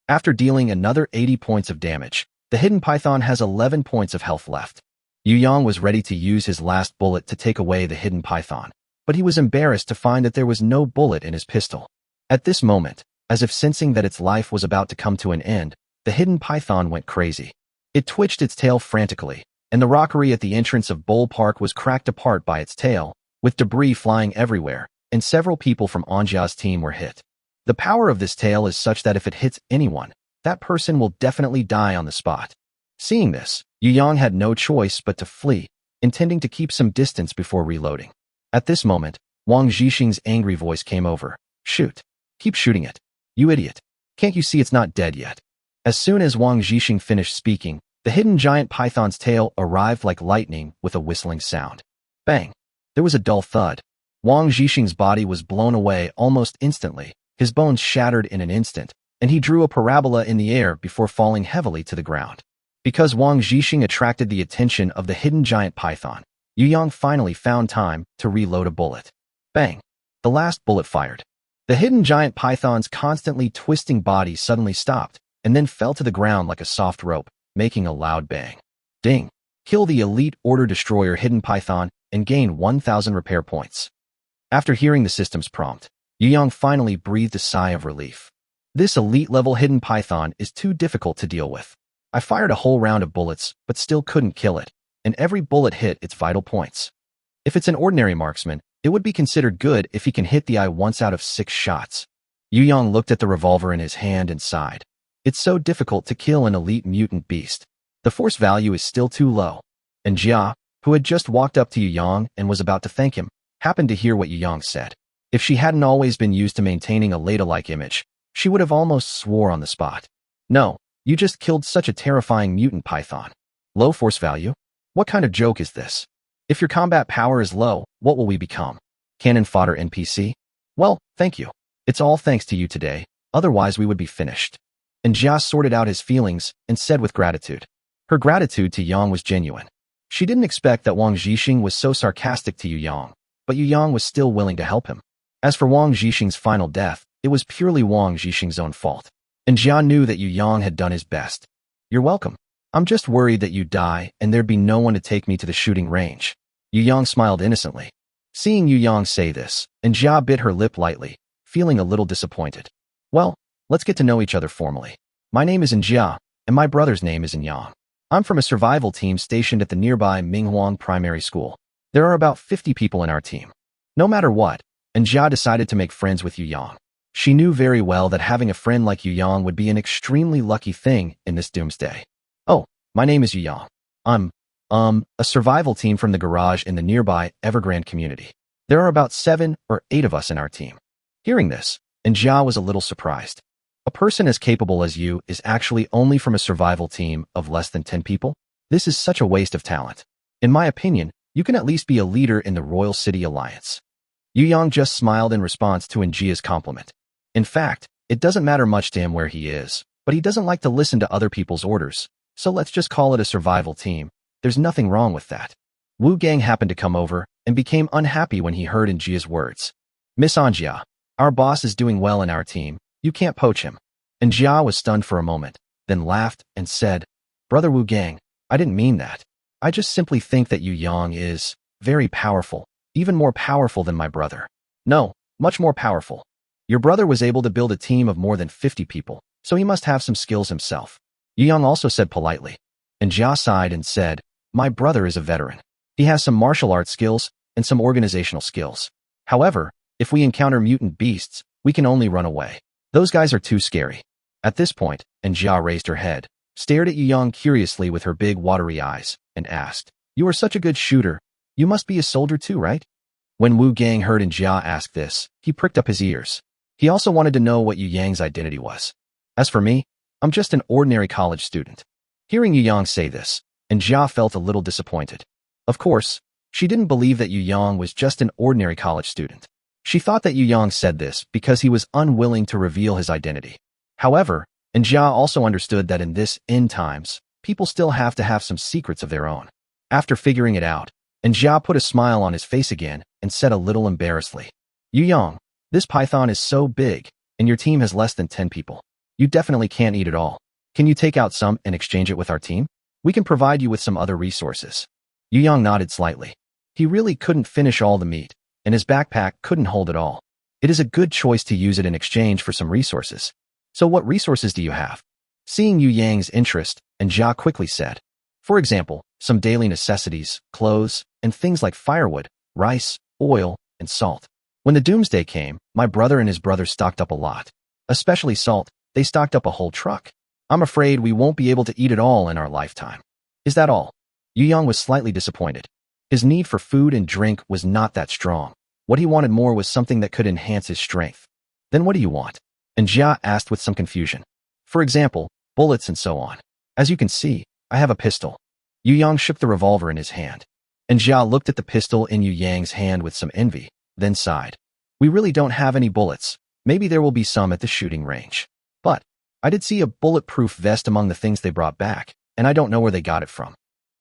After dealing another 80 points of damage, the hidden python has 11 points of health left. Yu Yang was ready to use his last bullet to take away the hidden python, but he was embarrassed to find that there was no bullet in his pistol. At this moment, as if sensing that its life was about to come to an end, the hidden python went crazy. It twitched its tail frantically, and the rockery at the entrance of Bull Park was cracked apart by its tail, with debris flying everywhere, and several people from Anjia's team were hit. The power of this tail is such that if it hits anyone, that person will definitely die on the spot. Seeing this, Yu Yang had no choice but to flee, intending to keep some distance before reloading. At this moment, Wang Zhixing's angry voice came over. Shoot. Keep shooting it. You idiot. Can't you see it's not dead yet? As soon as Wang Zhixing finished speaking, the hidden giant python's tail arrived like lightning with a whistling sound. Bang! There was a dull thud. Wang Zhixing's body was blown away almost instantly, his bones shattered in an instant, and he drew a parabola in the air before falling heavily to the ground. Because Wang Zhixing attracted the attention of the hidden giant python, Yu Yang finally found time to reload a bullet. Bang! The last bullet fired. The hidden giant python's constantly twisting body suddenly stopped, and then fell to the ground like a soft rope, making a loud bang. Ding! Kill the elite order destroyer hidden python and gain 1,000 repair points. After hearing the system's prompt, Yu Yang finally breathed a sigh of relief. This elite-level hidden python is too difficult to deal with. I fired a whole round of bullets, but still couldn't kill it, and every bullet hit its vital points. If it's an ordinary marksman, it would be considered good if he can hit the eye once out of 6 shots. Yu Yang looked at the revolver in his hand and sighed. It's so difficult to kill an elite mutant beast. The force value is still too low. And Jia, who had just walked up to Yu Yang and was about to thank him, happened to hear what Yu Yang said. If she hadn't always been used to maintaining a Leda-like image, she would have almost swore on the spot. No, you just killed such a terrifying mutant python. Low force value? What kind of joke is this? If your combat power is low, what will we become? Cannon fodder NPC? Well, thank you. It's all thanks to you today, otherwise we would be finished. And Jia sorted out his feelings and said with gratitude. Her gratitude to Yang was genuine. She didn't expect that Wang Zhixing was so sarcastic to Yu Yang, but Yu Yang was still willing to help him. As for Wang Zhixing's final death, it was purely Wang Zhixing's own fault. And Jia knew that Yu Yang had done his best. You're welcome. I'm just worried that you'd die and there'd be no one to take me to the shooting range. Yu Yang smiled innocently. Seeing Yu Yang say this, and Jia bit her lip lightly, feeling a little disappointed. Well, let's get to know each other formally. My name is Jia, and my brother's name is Yang. I'm from a survival team stationed at the nearby Minghuang Primary School. There are about 50 people in our team. No matter what, and Jia decided to make friends with Yu Yang. She knew very well that having a friend like Yu Yang would be an extremely lucky thing in this doomsday. Oh, my name is Yu Yang. I'm, a survival team from the garage in the nearby Evergrande community. There are about 7 or 8 of us in our team. Hearing this, and Jia was a little surprised. A person as capable as you is actually only from a survival team of less than 10 people? This is such a waste of talent. In my opinion, you can at least be a leader in the Royal City Alliance. Yu Yang just smiled in response to Njia's compliment. In fact, it doesn't matter much to him where he is, but he doesn't like to listen to other people's orders, so let's just call it a survival team. There's nothing wrong with that. Wu Gang happened to come over and became unhappy when he heard Njia's words. Miss Anjia, our boss is doing well in our team. You can't poach him. And Jia was stunned for a moment, then laughed and said, Brother Wu Gang, I didn't mean that. I just simply think that Yu Yang is very powerful, even more powerful than my brother. No, much more powerful. Your brother was able to build a team of more than 50 people, so he must have some skills himself. Yu Yang also said politely. And Jia sighed and said, my brother is a veteran. He has some martial arts skills and some organizational skills. However, if we encounter mutant beasts, we can only run away. Those guys are too scary. At this point, and Jia raised her head, stared at Yu Yang curiously with her big watery eyes, and asked, you are such a good shooter. You must be a soldier too, right? When Wu Gang heard Jia ask this, he pricked up his ears. He also wanted to know what Yu Yang's identity was. As for me, I'm just an ordinary college student. Hearing Yu Yang say this, and Jia felt a little disappointed. Of course, she didn't believe that Yu Yang was just an ordinary college student. She thought that Yu Yang said this because he was unwilling to reveal his identity. However, and Jia also understood that in this end times, people still have to have some secrets of their own. After figuring it out, and Jia put a smile on his face again and said a little embarrassedly, Yu Yang, this python is so big, and your team has less than 10 people. You definitely can't eat it all. Can you take out some and exchange it with our team? We can provide you with some other resources. Yu Yang nodded slightly. He really couldn't finish all the meat, and his backpack couldn't hold it all. It is a good choice to use it in exchange for some resources. So what resources do you have? Seeing Yu Yang's interest, and Jia quickly said, For example, some daily necessities, clothes, and things like firewood, rice, oil, and salt. When the Doomsday came, my brother and his brother stocked up a lot. Especially salt, they stocked up a whole truck. I'm afraid we won't be able to eat it all in our lifetime. Is that all? Yu Yang was slightly disappointed. His need for food and drink was not that strong. What he wanted more was something that could enhance his strength. Then what do you want? And Jia asked with some confusion. For example, bullets and so on. As you can see, I have a pistol. Yu Yang shook the revolver in his hand. And Jia looked at the pistol in Yu Yang's hand with some envy, then sighed. We really don't have any bullets. Maybe there will be some at the shooting range. But I did see a bulletproof vest among the things they brought back, and I don't know where they got it from.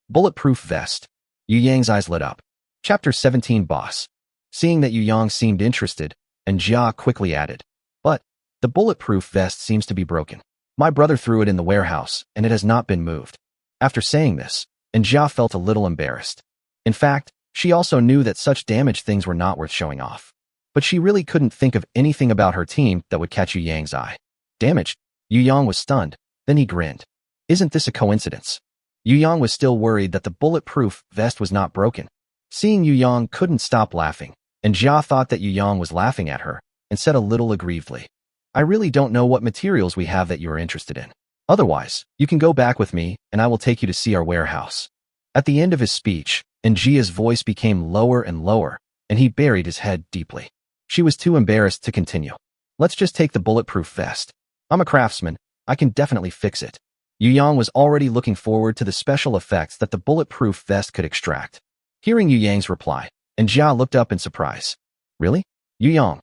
Bulletproof vest. Yu Yang's eyes lit up. Chapter 17 Boss. Seeing that Yu Yang seemed interested, and Jia quickly added, but the bulletproof vest seems to be broken. My brother threw it in the warehouse, and it has not been moved. After saying this, and Jia felt a little embarrassed. In fact, she also knew that such damaged things were not worth showing off. But she really couldn't think of anything about her team that would catch Yu Yang's eye. Damaged? Yu Yang was stunned. Then he grinned. Isn't this a coincidence? Yu Yang was still worried that the bulletproof vest was not broken. Seeing Yu Yang couldn't stop laughing, and Jia thought that Yu Yang was laughing at her, and said a little aggrievedly, I really don't know what materials we have that you are interested in. Otherwise, you can go back with me, and I will take you to see our warehouse. At the end of his speech, Jia's voice became lower and lower, and he buried his head deeply. She was too embarrassed to continue. Let's just take the bulletproof vest. I'm a craftsman. I can definitely fix it. Yu Yang was already looking forward to the special effects that the bulletproof vest could extract. Hearing Yu Yang's reply, and Jia looked up in surprise. Really? Yu Yang?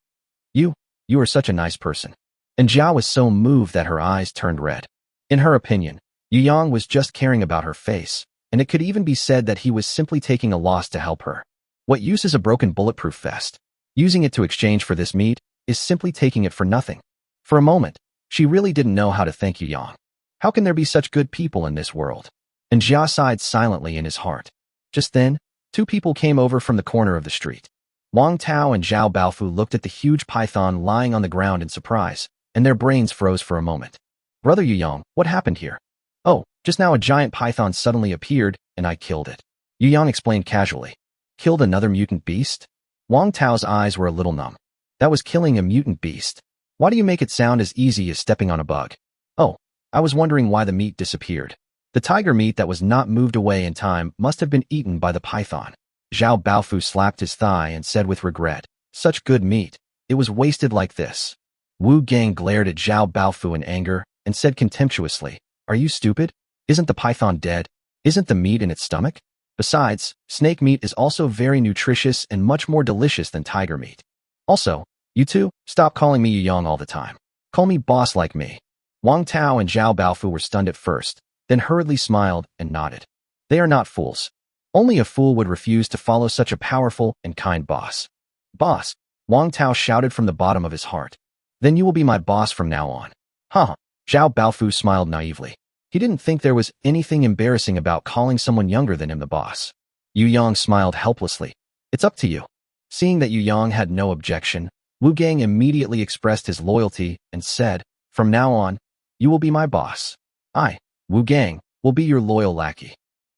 You are such a nice person. And Jia was so moved that her eyes turned red. In her opinion, Yu Yang was just caring about her face, and it could even be said that he was simply taking a loss to help her. What use is a broken bulletproof vest? Using it to exchange for this meat is simply taking it for nothing. For a moment, she really didn't know how to thank Yu Yang. How can there be such good people in this world? And Jia sighed silently in his heart. Just then, two people came over from the corner of the street. Wang Tao and Zhao Baofu looked at the huge python lying on the ground in surprise, and their brains froze for a moment. Brother Yu Yang, what happened here? Oh, just now a giant python suddenly appeared, and I killed it. Yu Yang explained casually. Killed another mutant beast? Wang Tao's eyes were a little numb. That was killing a mutant beast. Why do you make it sound as easy as stepping on a bug? Oh, I was wondering why the meat disappeared. The tiger meat that was not moved away in time must have been eaten by the python. Zhao Baofu slapped his thigh and said with regret, such good meat. It was wasted like this. Wu Gang glared at Zhao Baofu in anger and said contemptuously, are you stupid? Isn't the python dead? Isn't the meat in its stomach? Besides, snake meat is also very nutritious and much more delicious than tiger meat. Also, you two, stop calling me Yu Yang all the time. Call me boss like me. Wang Tao and Zhao Baofu were stunned at first, then hurriedly smiled and nodded. They are not fools. Only a fool would refuse to follow such a powerful and kind boss. Boss, Wang Tao shouted from the bottom of his heart. Then you will be my boss from now on. Huh. Zhao Baofu smiled naively. He didn't think there was anything embarrassing about calling someone younger than him the boss. Yu Yang smiled helplessly. It's up to you. Seeing that Yu Yang had no objection, Wu Gang immediately expressed his loyalty and said, from now on, you will be my boss. I, Wu Gang, will be your loyal lackey.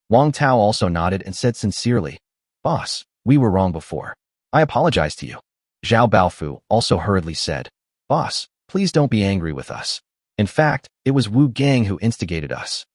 Wang Tao also nodded and said sincerely, boss, we were wrong before. I apologize to you. Zhao Baofu also hurriedly said, boss, please don't be angry with us. In fact, it was Wu Gang who instigated us.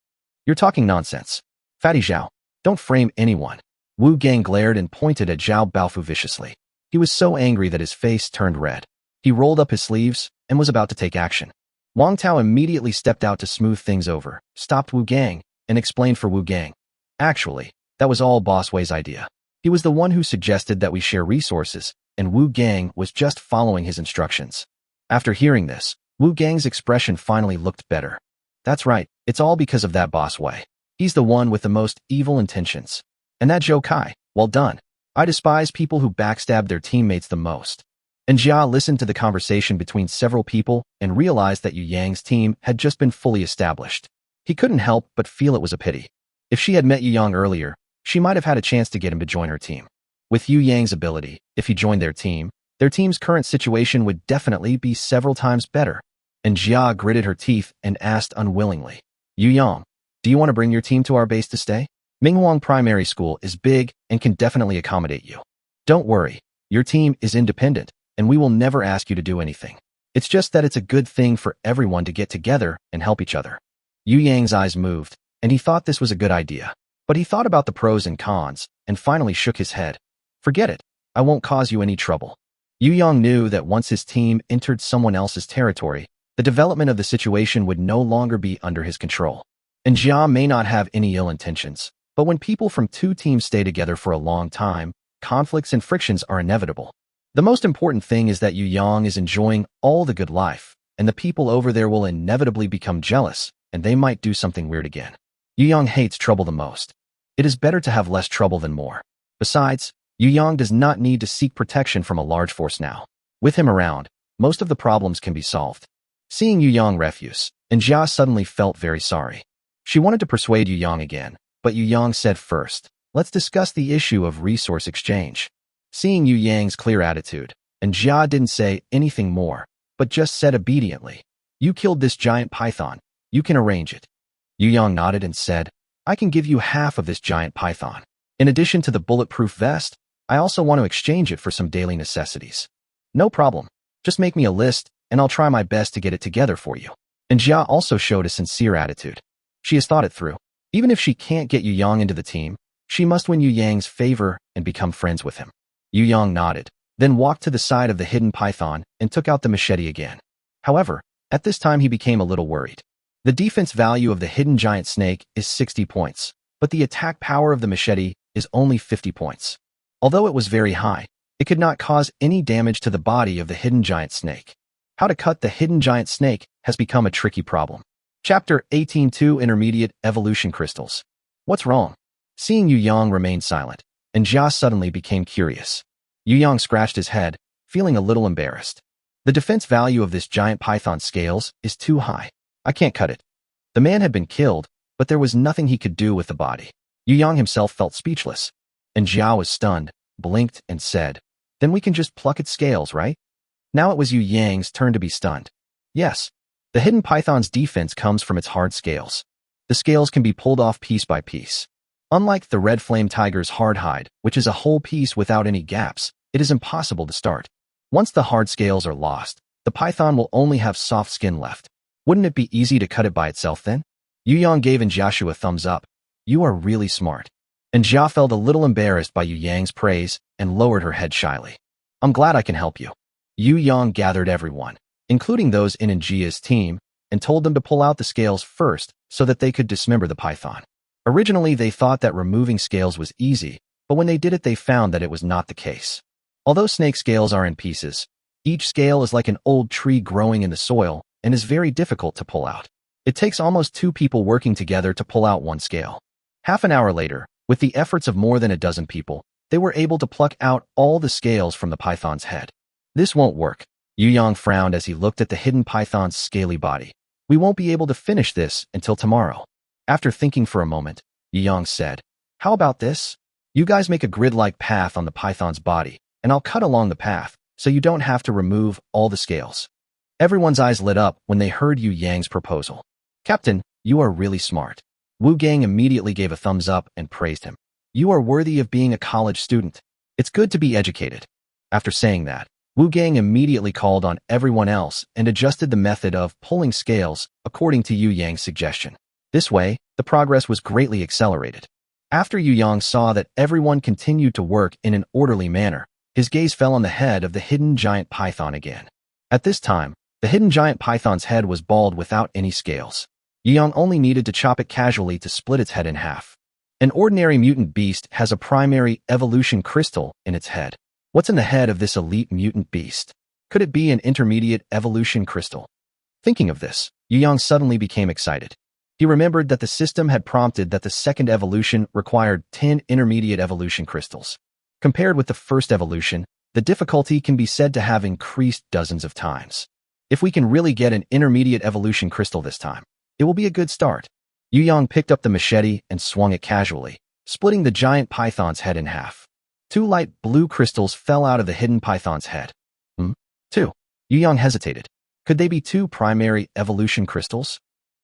You're talking nonsense. Fatty Zhao, don't frame anyone. Wu Gang glared and pointed at Zhao Baofu viciously. He was so angry that his face turned red. He rolled up his sleeves and was about to take action. Wang Tao immediately stepped out to smooth things over, stopped Wu Gang, and explained for Wu Gang. Actually, that was all Boss Wei's idea. He was the one who suggested that we share resources, and Wu Gang was just following his instructions. After hearing this, Wu Gang's expression finally looked better. That's right, it's all because of that Boss Wei. He's the one with the most evil intentions. And that Zhou Kai, well done. I despise people who backstab their teammates the most. And Jia listened to the conversation between several people and realized that Yu Yang's team had just been fully established. He couldn't help but feel it was a pity. If she had met Yu Yang earlier, she might have had a chance to get him to join her team. With Yu Yang's ability, if he joined their team's current situation would definitely be several times better. And Jia gritted her teeth and asked unwillingly, Yu Yang, Do you want to bring your team to our base to stay? Minghuang Primary School is big and can definitely accommodate you. Don't worry, your team is independent, and we will never ask you to do anything. It's just that it's a good thing for everyone to get together and help each other. Yu Yang's eyes moved, and he thought this was a good idea. But he thought about the pros and cons, and finally shook his head. Forget it, I won't cause you any trouble. Yu Yang knew that once his team entered someone else's territory, the development of the situation would no longer be under his control. And Jia may not have any ill intentions, but when people from two teams stay together for a long time, conflicts and frictions are inevitable. The most important thing is that Yu Yang is enjoying all the good life, and the people over there will inevitably become jealous, and they might do something weird again. Yu Yang hates trouble the most. It is better to have less trouble than more. Besides, Yu Yang does not need to seek protection from a large force now. With him around, most of the problems can be solved. Seeing Yu Yang refuse, and Jia suddenly felt very sorry. She wanted to persuade Yu Yang again, but Yu Yang said first, let's discuss the issue of resource exchange. Seeing Yu Yang's clear attitude, and Jia didn't say anything more, but just said obediently, you killed this giant python, you can arrange it. Yu Yang nodded and said, I can give you half of this giant python. In addition to the bulletproof vest, I also want to exchange it for some daily necessities. No problem. Just make me a list, and I'll try my best to get it together for you. And Jia also showed a sincere attitude. She has thought it through. Even if she can't get Yu Yang into the team, she must win Yu Yang's favor and become friends with him. Yu Yang nodded, then walked to the side of the hidden python and took out the machete again. However, at this time he became a little worried. The defense value of the hidden giant snake is 60 points, but the attack power of the machete is only 50 points. Although it was very high, it could not cause any damage to the body of the hidden giant snake. How to cut the hidden giant snake has become a tricky problem. Chapter 18-2 Intermediate Evolution Crystals. What's wrong? Seeing Yu Yang remain silent, and Jia suddenly became curious. Yu Yang scratched his head, feeling a little embarrassed. The defense value of this giant python's scales is too high. I can't cut it. The man had been killed, but there was nothing he could do with the body. Yu Yang himself felt speechless, and Jia was stunned, blinked, and said, then we can just pluck its scales, right? Now it was Yu Yang's turn to be stunned. Yes. The hidden python's defense comes from its hard scales. The scales can be pulled off piece by piece. Unlike the red flame tiger's hard hide, which is a whole piece without any gaps, it is impossible to start. Once the hard scales are lost, the python will only have soft skin left. Wouldn't it be easy to cut it by itself then? Yu Yang gave Jiashu a thumbs up. You are really smart. And Jia felt a little embarrassed by Yu Yang's praise and lowered her head shyly. I'm glad I can help you. Yu Yang gathered everyone, including those in Jia's team, and told them to pull out the scales first so that they could dismember the python. Originally, they thought that removing scales was easy, but when they did it, they found that it was not the case. Although snake scales are in pieces, each scale is like an old tree growing in the soil and is very difficult to pull out. It takes almost 2 people working together to pull out one scale. Half an hour later, with the efforts of more than a dozen people, they were able to pluck out all the scales from the python's head. This won't work. Yu Yang frowned as he looked at the hidden python's scaly body. We won't be able to finish this until tomorrow. After thinking for a moment, Yu Yang said, how about this? You guys make a grid-like path on the python's body, and I'll cut along the path, so you don't have to remove all the scales. Everyone's eyes lit up when they heard Yu Yang's proposal. Captain, you are really smart. Wu Gang immediately gave a thumbs up and praised him. You are worthy of being a college student. It's good to be educated. After saying that, Wu Gang immediately called on everyone else and adjusted the method of pulling scales according to Yu Yang's suggestion. This way, the progress was greatly accelerated. After Yu Yang saw that everyone continued to work in an orderly manner, his gaze fell on the head of the hidden giant python again. At this time, the hidden giant python's head was bald without any scales. Yu Yang only needed to chop it casually to split its head in half. An ordinary mutant beast has a primary evolution crystal in its head. What's in the head of this elite mutant beast? Could it be an intermediate evolution crystal? Thinking of this, Yu Yang suddenly became excited. He remembered that the system had prompted that the second evolution required 10 intermediate evolution crystals. Compared with the first evolution, the difficulty can be said to have increased dozens of times. If we can really get an intermediate evolution crystal this time, it will be a good start. Yu Yang picked up the machete and swung it casually, splitting the giant python's head in half. 2 light blue crystals fell out of the hidden python's head. 2. Yu Yang hesitated. Could they be 2 primary evolution crystals?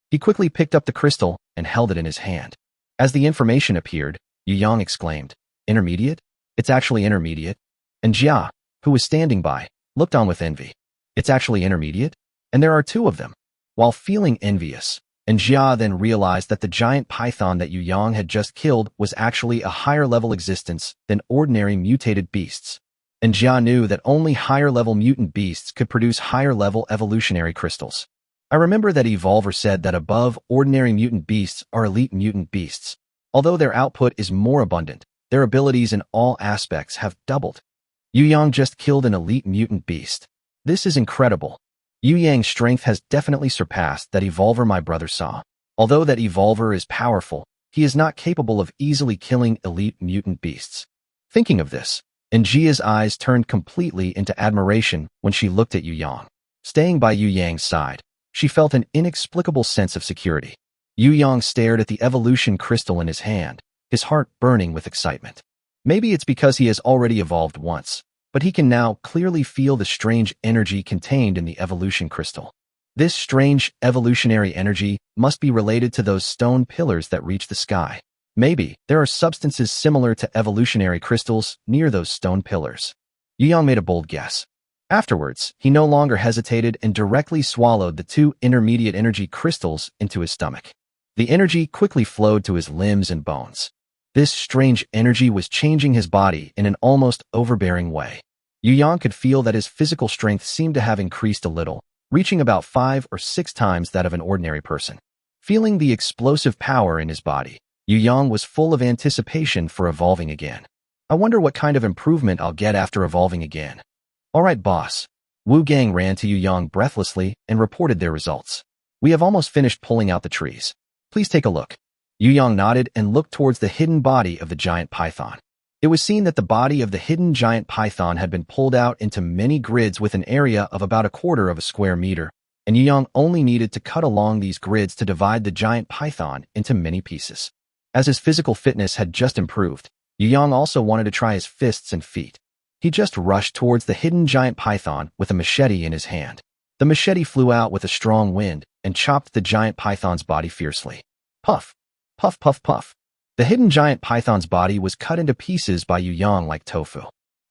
He quickly picked up the crystal and held it in his hand. As the information appeared, Yu Yang exclaimed, "Intermediate? It's actually intermediate." And Jia, who was standing by, looked on with envy. "It's actually intermediate? And there are two of them." While feeling envious, and Jia then realized that the giant python that Yu Yang had just killed was actually a higher-level existence than ordinary mutated beasts. And Jia knew that only higher-level mutant beasts could produce higher-level evolutionary crystals. I remember that Evolver said that above ordinary mutant beasts are elite mutant beasts. Although their output is more abundant, their abilities in all aspects have doubled. Yu Yang just killed an elite mutant beast. This is incredible. Yu Yang's strength has definitely surpassed that Evolver my brother saw. Although that Evolver is powerful, he is not capable of easily killing elite mutant beasts. Thinking of this, and Jia's eyes turned completely into admiration when she looked at Yu Yang. Staying by Yu Yang's side, she felt an inexplicable sense of security. Yu Yang stared at the evolution crystal in his hand, his heart burning with excitement. Maybe it's because he has already evolved once, but he can now clearly feel the strange energy contained in the evolution crystal. This strange evolutionary energy must be related to those stone pillars that reach the sky. Maybe there are substances similar to evolutionary crystals near those stone pillars. Yu Yang made a bold guess. Afterwards, he no longer hesitated and directly swallowed the two intermediate energy crystals into his stomach. The energy quickly flowed to his limbs and bones. This strange energy was changing his body in an almost overbearing way. Yu Yang could feel that his physical strength seemed to have increased a little, reaching about 5 or 6 times that of an ordinary person. Feeling the explosive power in his body, Yu Yang was full of anticipation for evolving again. I wonder what kind of improvement I'll get after evolving again. "All right, boss." Wu Gang ran to Yu Yang breathlessly and reported their results. "We have almost finished pulling out the trees. Please take a look." Yu Yang nodded and looked towards the hidden body of the giant python. It was seen that the body of the hidden giant python had been pulled out into many grids with an area of about 1/4 of a square meter, and Yu Yang only needed to cut along these grids to divide the giant python into many pieces. As his physical fitness had just improved, Yu Yang also wanted to try his fists and feet. He just rushed towards the hidden giant python with a machete in his hand. The machete flew out with a strong wind and chopped the giant python's body fiercely. Puff! Puff, puff, puff. The hidden giant python's body was cut into pieces by Yu Yang like tofu.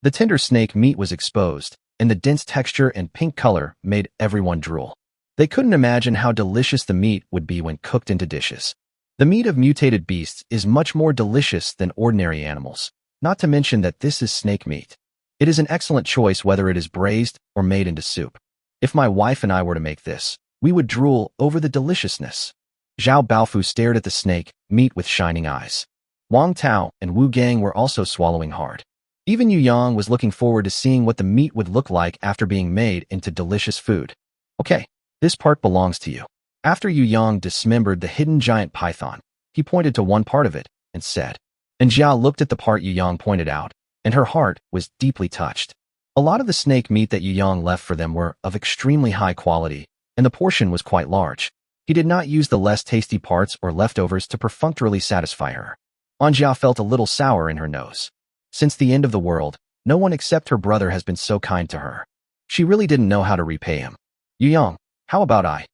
The tender snake meat was exposed, and the dense texture and pink color made everyone drool. They couldn't imagine how delicious the meat would be when cooked into dishes. The meat of mutated beasts is much more delicious than ordinary animals, not to mention that this is snake meat. It is an excellent choice whether it is braised or made into soup. If my wife and I were to make this, we would drool over the deliciousness. Zhao Baofu stared at the snake meat with shining eyes. Wang Tao and Wu Gang were also swallowing hard. Even Yu Yang was looking forward to seeing what the meat would look like after being made into delicious food. "Okay, this part belongs to you." After Yu Yang dismembered the hidden giant python, he pointed to one part of it and said. And Jia looked at the part Yu Yang pointed out, and her heart was deeply touched. A lot of the snake meat that Yu Yang left for them were of extremely high quality, and the portion was quite large. He did not use the less tasty parts or leftovers to perfunctorily satisfy her. Anjia felt a little sour in her nose. Since the end of the world, no one except her brother has been so kind to her. She really didn't know how to repay him. "Yu Yang, how about I?"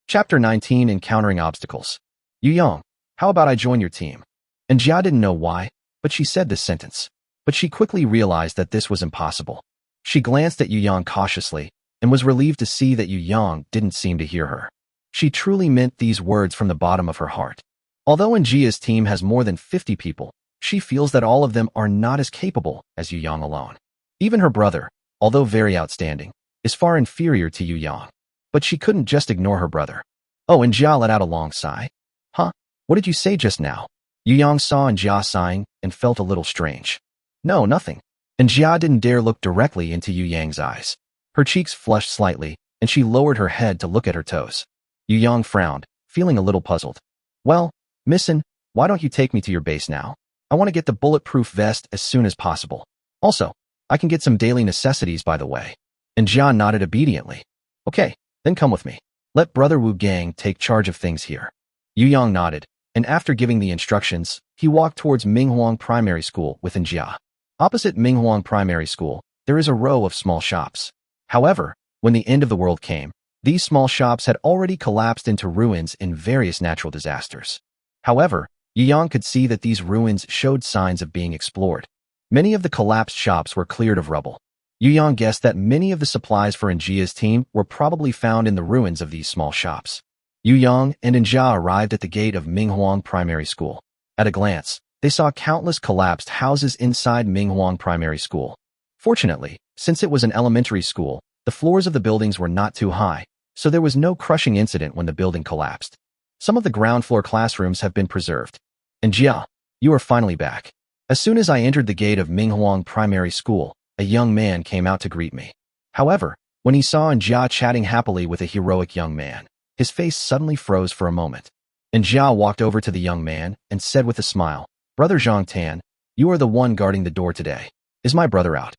Chapter 19, Encountering Obstacles. "Yu Yang, how about I join your team?" And Jia didn't know why, but she said this sentence. But she quickly realized that this was impossible. She glanced at Yu Yang cautiously and was relieved to see that Yu Yang didn't seem to hear her. She truly meant these words from the bottom of her heart. Although Njia's team has more than 50 people, she feels that all of them are not as capable as Yu Yang alone. Even her brother, although very outstanding, is far inferior to Yu Yang. But she couldn't just ignore her brother. "Oh," and Jia let out a long sigh. "Huh? What did you say just now?" Yu Yang saw Njia sighing and felt a little strange. "No, nothing." And Jia didn't dare look directly into Yu Yang's eyes. Her cheeks flushed slightly, and she lowered her head to look at her toes. Yu Yang frowned, feeling a little puzzled. "Well, Missin, why don't you take me to your base now? I want to get the bulletproof vest as soon as possible. Also, I can get some daily necessities by the way." And Jia nodded obediently. "Okay, then come with me. Let Brother Wu Gang take charge of things here." Yu Yang nodded, and after giving the instructions, he walked towards Minghuang Primary School with Njia. Opposite Minghuang Primary School, there is a row of small shops. However, when the end of the world came, These small shops had already collapsed into ruins in various natural disasters. However, Yang could see that these ruins showed signs of being explored. Many of the collapsed shops were cleared of rubble. Yang guessed that many of the supplies for Njia's team were probably found in the ruins of these small shops. Yang and Njia arrived at the gate of Minghuang Primary School. At a glance, they saw countless collapsed houses inside Minghuang Primary School. Fortunately, since it was an elementary school, the floors of the buildings were not too high, so there was no crushing incident when the building collapsed. Some of the ground floor classrooms have been preserved. Njia, you are finally back. As soon as I entered the gate of Minghuang Primary School, a young man came out to greet me. However, when he saw Njia chatting happily with a heroic young man, his face suddenly froze for a moment. Njia walked over to the young man and said with a smile, "Brother Zhang Tan, you are the one guarding the door today. Is my brother out?"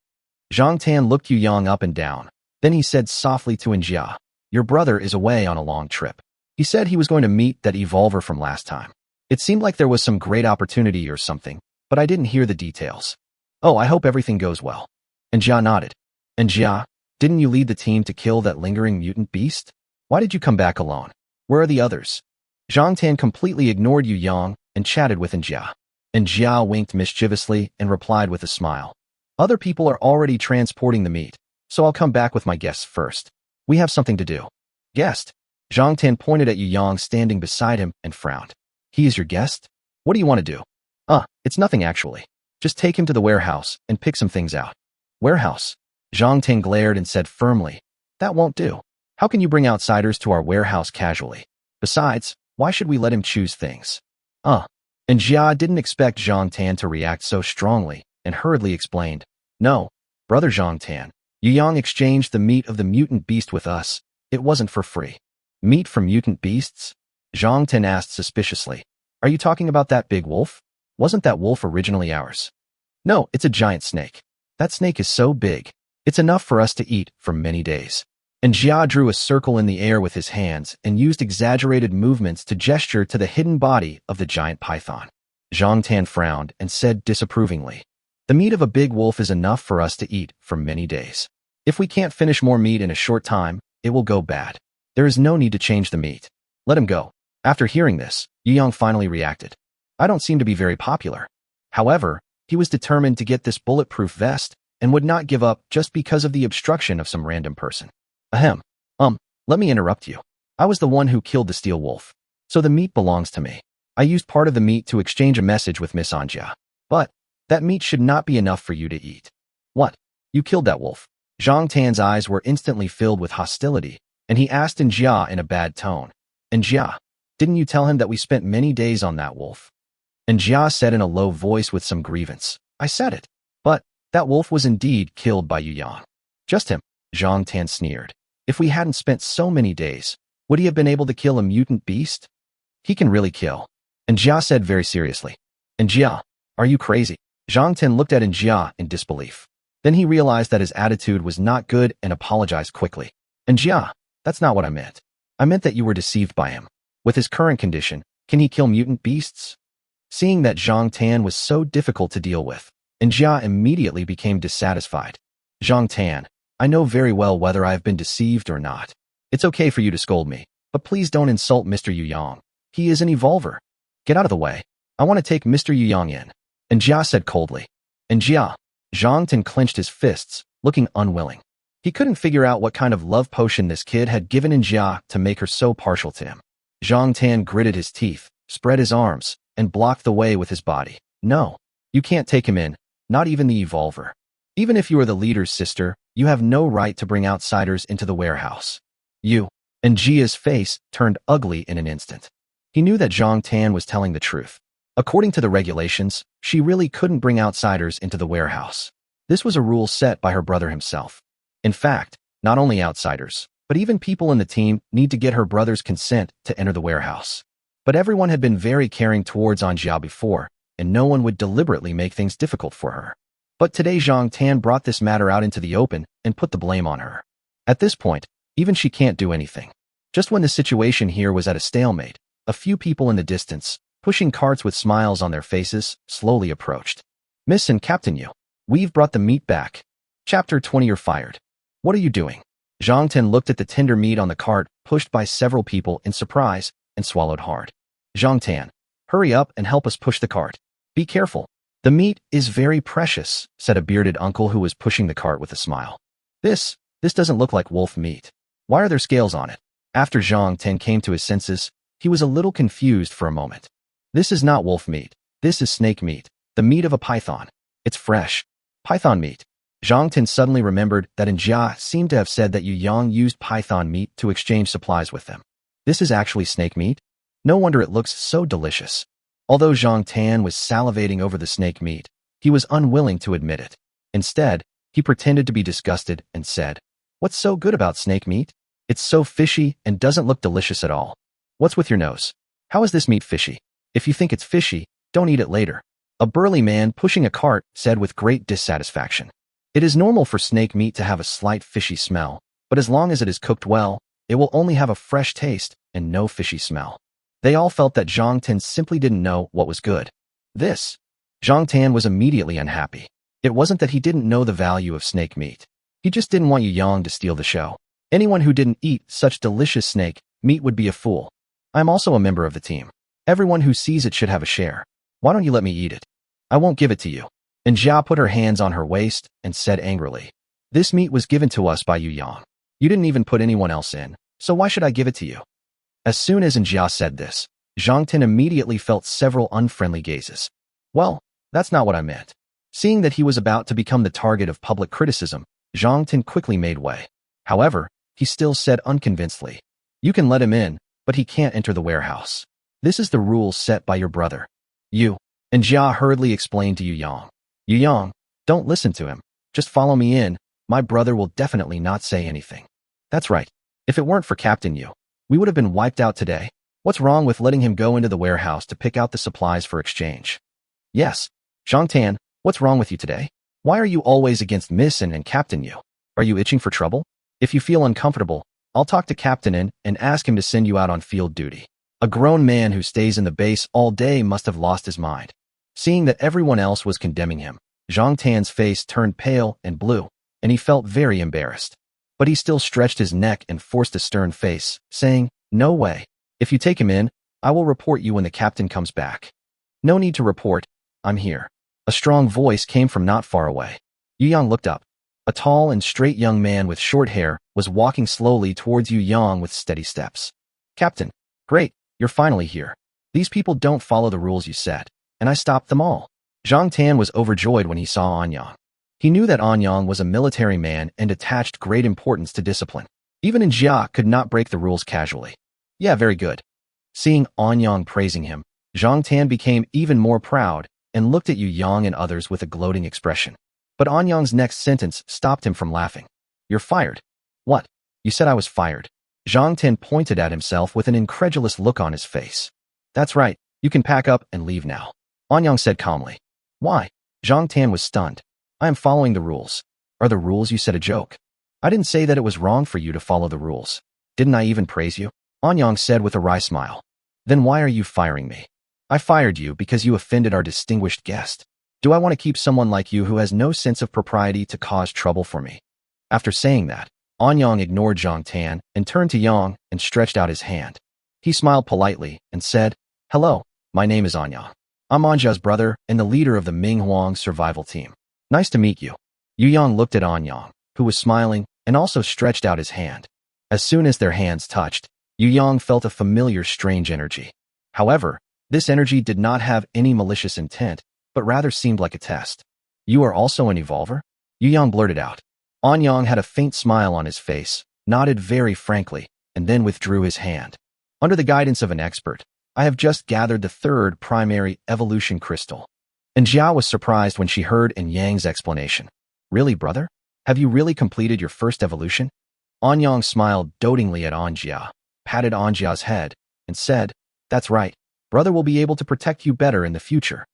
Zhang Tan looked Yang up and down. Then he said softly to Njia, "Your brother is away on a long trip. He said he was going to meet that evolver from last time. It seemed like there was some great opportunity or something, but I didn't hear the details. Oh, I hope everything goes well." Njia nodded. "Njia, didn't you lead the team to kill that lingering mutant beast? Why did you come back alone? Where are the others?" Zhang Tan completely ignored Yang and chatted with Njia. Njia winked mischievously and replied with a smile. "Other people are already transporting the meat, so I'll come back with my guests first. We have something to do." "Guest?" Zhang Tan pointed at Yang standing beside him and frowned. "He is your guest? What do you want to do?" It's nothing actually. Just take him to the warehouse and pick some things out." "Warehouse?" Zhang Tan glared and said firmly, "That won't do. How can you bring outsiders to our warehouse casually? Besides, why should we let him choose things?" And Jia didn't expect Zhang Tan to react so strongly and hurriedly explained, "No, brother Zhang Tan, Yang exchanged the meat of the mutant beast with us. It wasn't for free." "Meat from mutant beasts?" Zhang Tan asked suspiciously. "Are you talking about that big wolf? Wasn't that wolf originally ours?" "No, it's a giant snake. That snake is so big, it's enough for us to eat for many days." And Jia drew a circle in the air with his hands and used exaggerated movements to gesture to the hidden body of the giant python. Zhang Tan frowned and said disapprovingly, "The meat of a big wolf is enough for us to eat for many days. If we can't finish more meat in a short time, it will go bad. There is no need to change the meat. Let him go." After hearing this, Yang finally reacted. "I don't seem to be very popular." However, he was determined to get this bulletproof vest and would not give up just because of the obstruction of some random person. "Ahem. Let me interrupt you. I was the one who killed the steel wolf, so the meat belongs to me. I used part of the meat to exchange a message with Miss Anja. But that meat should not be enough for you to eat." "What? You killed that wolf?" Zhang Tan's eyes were instantly filled with hostility, and he asked Njia in a bad tone, "Njia, didn't you tell him that we spent many days on that wolf?" Njia said in a low voice with some grievance, "I said it. But that wolf was indeed killed by Yang." "Just him," Zhang Tan sneered. "If we hadn't spent so many days, would he have been able to kill a mutant beast? He can really kill." Njia said very seriously. "Njia, are you crazy?" Zhang Tan looked at Njia in disbelief. Then he realized that his attitude was not good and apologized quickly. "Njia, that's not what I meant. I meant that you were deceived by him. With his current condition, can he kill mutant beasts?" Seeing that Zhang Tan was so difficult to deal with, Njia immediately became dissatisfied. "Zhang Tan, I know very well whether I have been deceived or not. It's okay for you to scold me, but please don't insult Mr. Yu Yang. He is an evolver. Get out of the way. I want to take Mr. Yu Yang in." Njia said coldly. "Njia." Zhang Tan clenched his fists, looking unwilling. He couldn't figure out what kind of love potion this kid had given Njia to make her so partial to him. Zhang Tan gritted his teeth, spread his arms, and blocked the way with his body. "No, you can't take him in, not even the evolver. Even if you are the leader's sister, you have no right to bring outsiders into the warehouse. You." And Jia's face turned ugly in an instant. He knew that Zhang Tan was telling the truth. According to the regulations, she really couldn't bring outsiders into the warehouse. This was a rule set by her brother himself. In fact, not only outsiders, but even people in the team need to get her brother's consent to enter the warehouse. But everyone had been very caring towards Anjia before, and no one would deliberately make things difficult for her. But today Zhang Tan brought this matter out into the open and put the blame on her. At this point, even she can't do anything. Just when the situation here was at a stalemate, a few people in the distance, pushing carts with smiles on their faces, slowly approached. "Miss and Captain Yu, we've brought the meat back. Chapter 20, you're fired." "What are you doing?" Zhang Ten looked at the tender meat on the cart, pushed by several people in surprise, and swallowed hard. Zhang Tan, hurry up and help us push the cart. Be careful. The meat is very precious, said a bearded uncle who was pushing the cart with a smile. This doesn't look like wolf meat. Why are there scales on it? After Zhang Ten came to his senses, he was a little confused for a moment. This is not wolf meat. This is snake meat, the meat of a python. It's fresh. Python meat. Zhang Ten suddenly remembered that Jia seemed to have said that Yu Yang used python meat to exchange supplies with them. This is actually snake meat? No wonder it looks so delicious. Although Zhang Tan was salivating over the snake meat, he was unwilling to admit it. Instead, he pretended to be disgusted and said, "What's so good about snake meat? It's so fishy and doesn't look delicious at all. What's with your nose? How is this meat fishy? If you think it's fishy, don't eat it later." A burly man pushing a cart said with great dissatisfaction. It is normal for snake meat to have a slight fishy smell, but as long as it is cooked well, it will only have a fresh taste and no fishy smell. They all felt that Zhang Tan simply didn't know what was good. Zhang Tan was immediately unhappy. It wasn't that he didn't know the value of snake meat. He just didn't want Yu Yang to steal the show. Anyone who didn't eat such delicious snake meat would be a fool. I'm also a member of the team. Everyone who sees it should have a share. Why don't you let me eat it? I won't give it to you. And Jia put her hands on her waist and said angrily, "This meat was given to us by Yu Yang. You didn't even put anyone else in, so why should I give it to you?" As soon as Jia said this, Zhang Ten immediately felt several unfriendly gazes. Well, that's not what I meant. Seeing that he was about to become the target of public criticism, Zhang Ten quickly made way. However, he still said unconvincedly, "You can let him in, but he can't enter the warehouse. This is the rules set by your brother." And Jia hurriedly explained to Yu Yang. "Yu Yang, don't listen to him. Just follow me in. My brother will definitely not say anything." "That's right. If it weren't for Captain Yu, we would have been wiped out today. What's wrong with letting him go into the warehouse to pick out the supplies for exchange?" "Yes. Zhang Tan, what's wrong with you today? Why are you always against Miss and Captain Yu? Are you itching for trouble? If you feel uncomfortable, I'll talk to Captain In and ask him to send you out on field duty." A grown man who stays in the base all day must have lost his mind. Seeing that everyone else was condemning him, Zhang Tan's face turned pale and blue, and he felt very embarrassed. But he still stretched his neck and forced a stern face, saying, "No way. If you take him in, I will report you when the captain comes back." "No need to report. I'm here." A strong voice came from not far away. Yu Yang looked up. A tall and straight young man with short hair was walking slowly towards Yu Yang with steady steps. "Captain, great, you're finally here. These people don't follow the rules you set, and I stopped them all." Zhang Tan was overjoyed when he saw Anyang. He knew that Anyang was a military man and attached great importance to discipline. Even Jia could not break the rules casually. "Yeah, very good." Seeing Anyang praising him, Zhang Tan became even more proud and looked at Yu Yang and others with a gloating expression. But Anyang's next sentence stopped him from laughing. "You're fired." "What? You said I was fired." Zhang Tan pointed at himself with an incredulous look on his face. "That's right. You can pack up and leave now," Anyang said calmly. "Why?" Zhang Tan was stunned. "I am following the rules." "Are the rules you said a joke?" "I didn't say that it was wrong for you to follow the rules. Didn't I even praise you?" Anyang said with a wry smile. "Then why are you firing me?" "I fired you because you offended our distinguished guest. Do I want to keep someone like you who has no sense of propriety to cause trouble for me?" After saying that, Anyang ignored Zhang Tan and turned to Yang and stretched out his hand. He smiled politely and said, "Hello, my name is Anyang. I'm Anja's brother and the leader of the Ming Huang survival team. Nice to meet you." Yu Yang looked at Anyang, who was smiling, and also stretched out his hand. As soon as their hands touched, Yu Yang felt a familiar strange energy. However, this energy did not have any malicious intent, but rather seemed like a test. "You are also an evolver?" Yu Yang blurted out. Anyang had a faint smile on his face, nodded very frankly, and then withdrew his hand. "Under the guidance of an expert, I have just gathered the third primary evolution crystal." And Jia was surprised when she heard Yang's explanation. "Really, brother? Have you really completed your first evolution?" Anyang smiled dotingly at Anjia, patted Anjia's head, and said, "That's right. Brother will be able to protect you better in the future."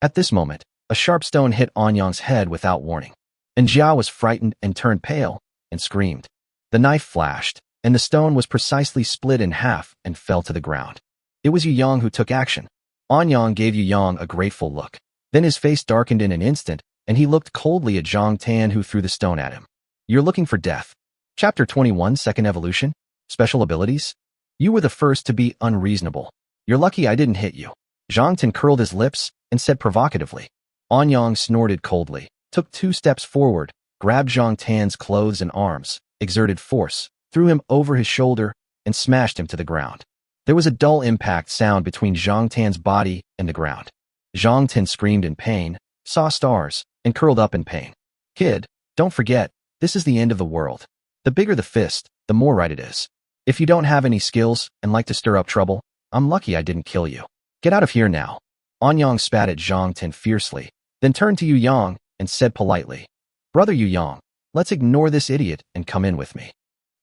At this moment, a sharp stone hit Anyang's head without warning, and Jia was frightened and turned pale and screamed. The knife flashed, and the stone was precisely split in half and fell to the ground. It was Yu Yang who took action. Anyang gave Yu Yang a grateful look. Then his face darkened in an instant, and he looked coldly at Zhang Tan, who threw the stone at him. "You're looking for death. Chapter 21, Second Evolution. Special abilities? You were the first to be unreasonable. You're lucky I didn't hit you. Zhang Tin curled his lips and said provocatively. Anyang snorted coldly, took 2 steps forward, grabbed Zhang Tan's clothes and arms, exerted force, threw him over his shoulder, and smashed him to the ground. There was a dull impact sound between Zhang Tan's body and the ground. Zhang Tin screamed in pain, saw stars, and curled up in pain. Kid, don't forget, this is the end of the world. The bigger the fist, the more right it is. If you don't have any skills and like to stir up trouble, I'm lucky I didn't kill you. Get out of here now. Anyang spat at Zhang Tin fiercely, then turned to Yu Yang and said politely, Brother Yu Yang, let's ignore this idiot and come in with me.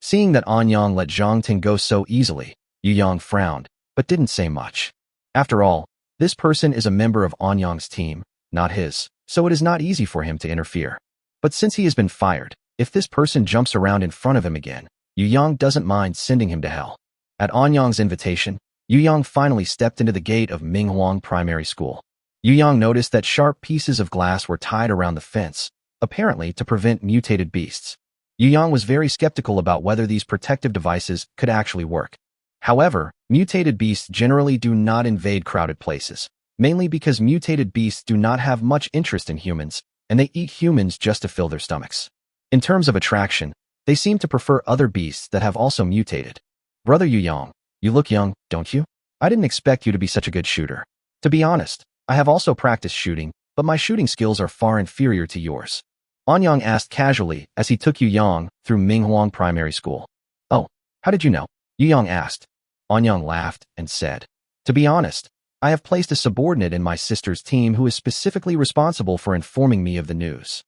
Seeing that Anyang let Zhang Tin go so easily, Yu Yang frowned, but didn't say much. After all, this person is a member of Anyang's team, not his, so it is not easy for him to interfere. But since he has been fired, if this person jumps around in front of him again, Yu Yang doesn't mind sending him to hell. At Anyang's invitation, Yu Yang finally stepped into the gate of Minghuang Primary School. Yu Yang noticed that sharp pieces of glass were tied around the fence, apparently to prevent mutated beasts. Yu Yang was very skeptical about whether these protective devices could actually work. However, mutated beasts generally do not invade crowded places, mainly because mutated beasts do not have much interest in humans, and they eat humans just to fill their stomachs. In terms of attraction, they seem to prefer other beasts that have also mutated. Brother Yu Yang, you look young, don't you? I didn't expect you to be such a good shooter. To be honest, I have also practiced shooting, but my shooting skills are far inferior to yours. Anyang asked casually as he took Yu Yang through Minghuang Primary School. Oh, how did you know? Yu Yang asked. Anyang laughed and said, To be honest, I have placed a subordinate in my sister's team who is specifically responsible for informing me of the news.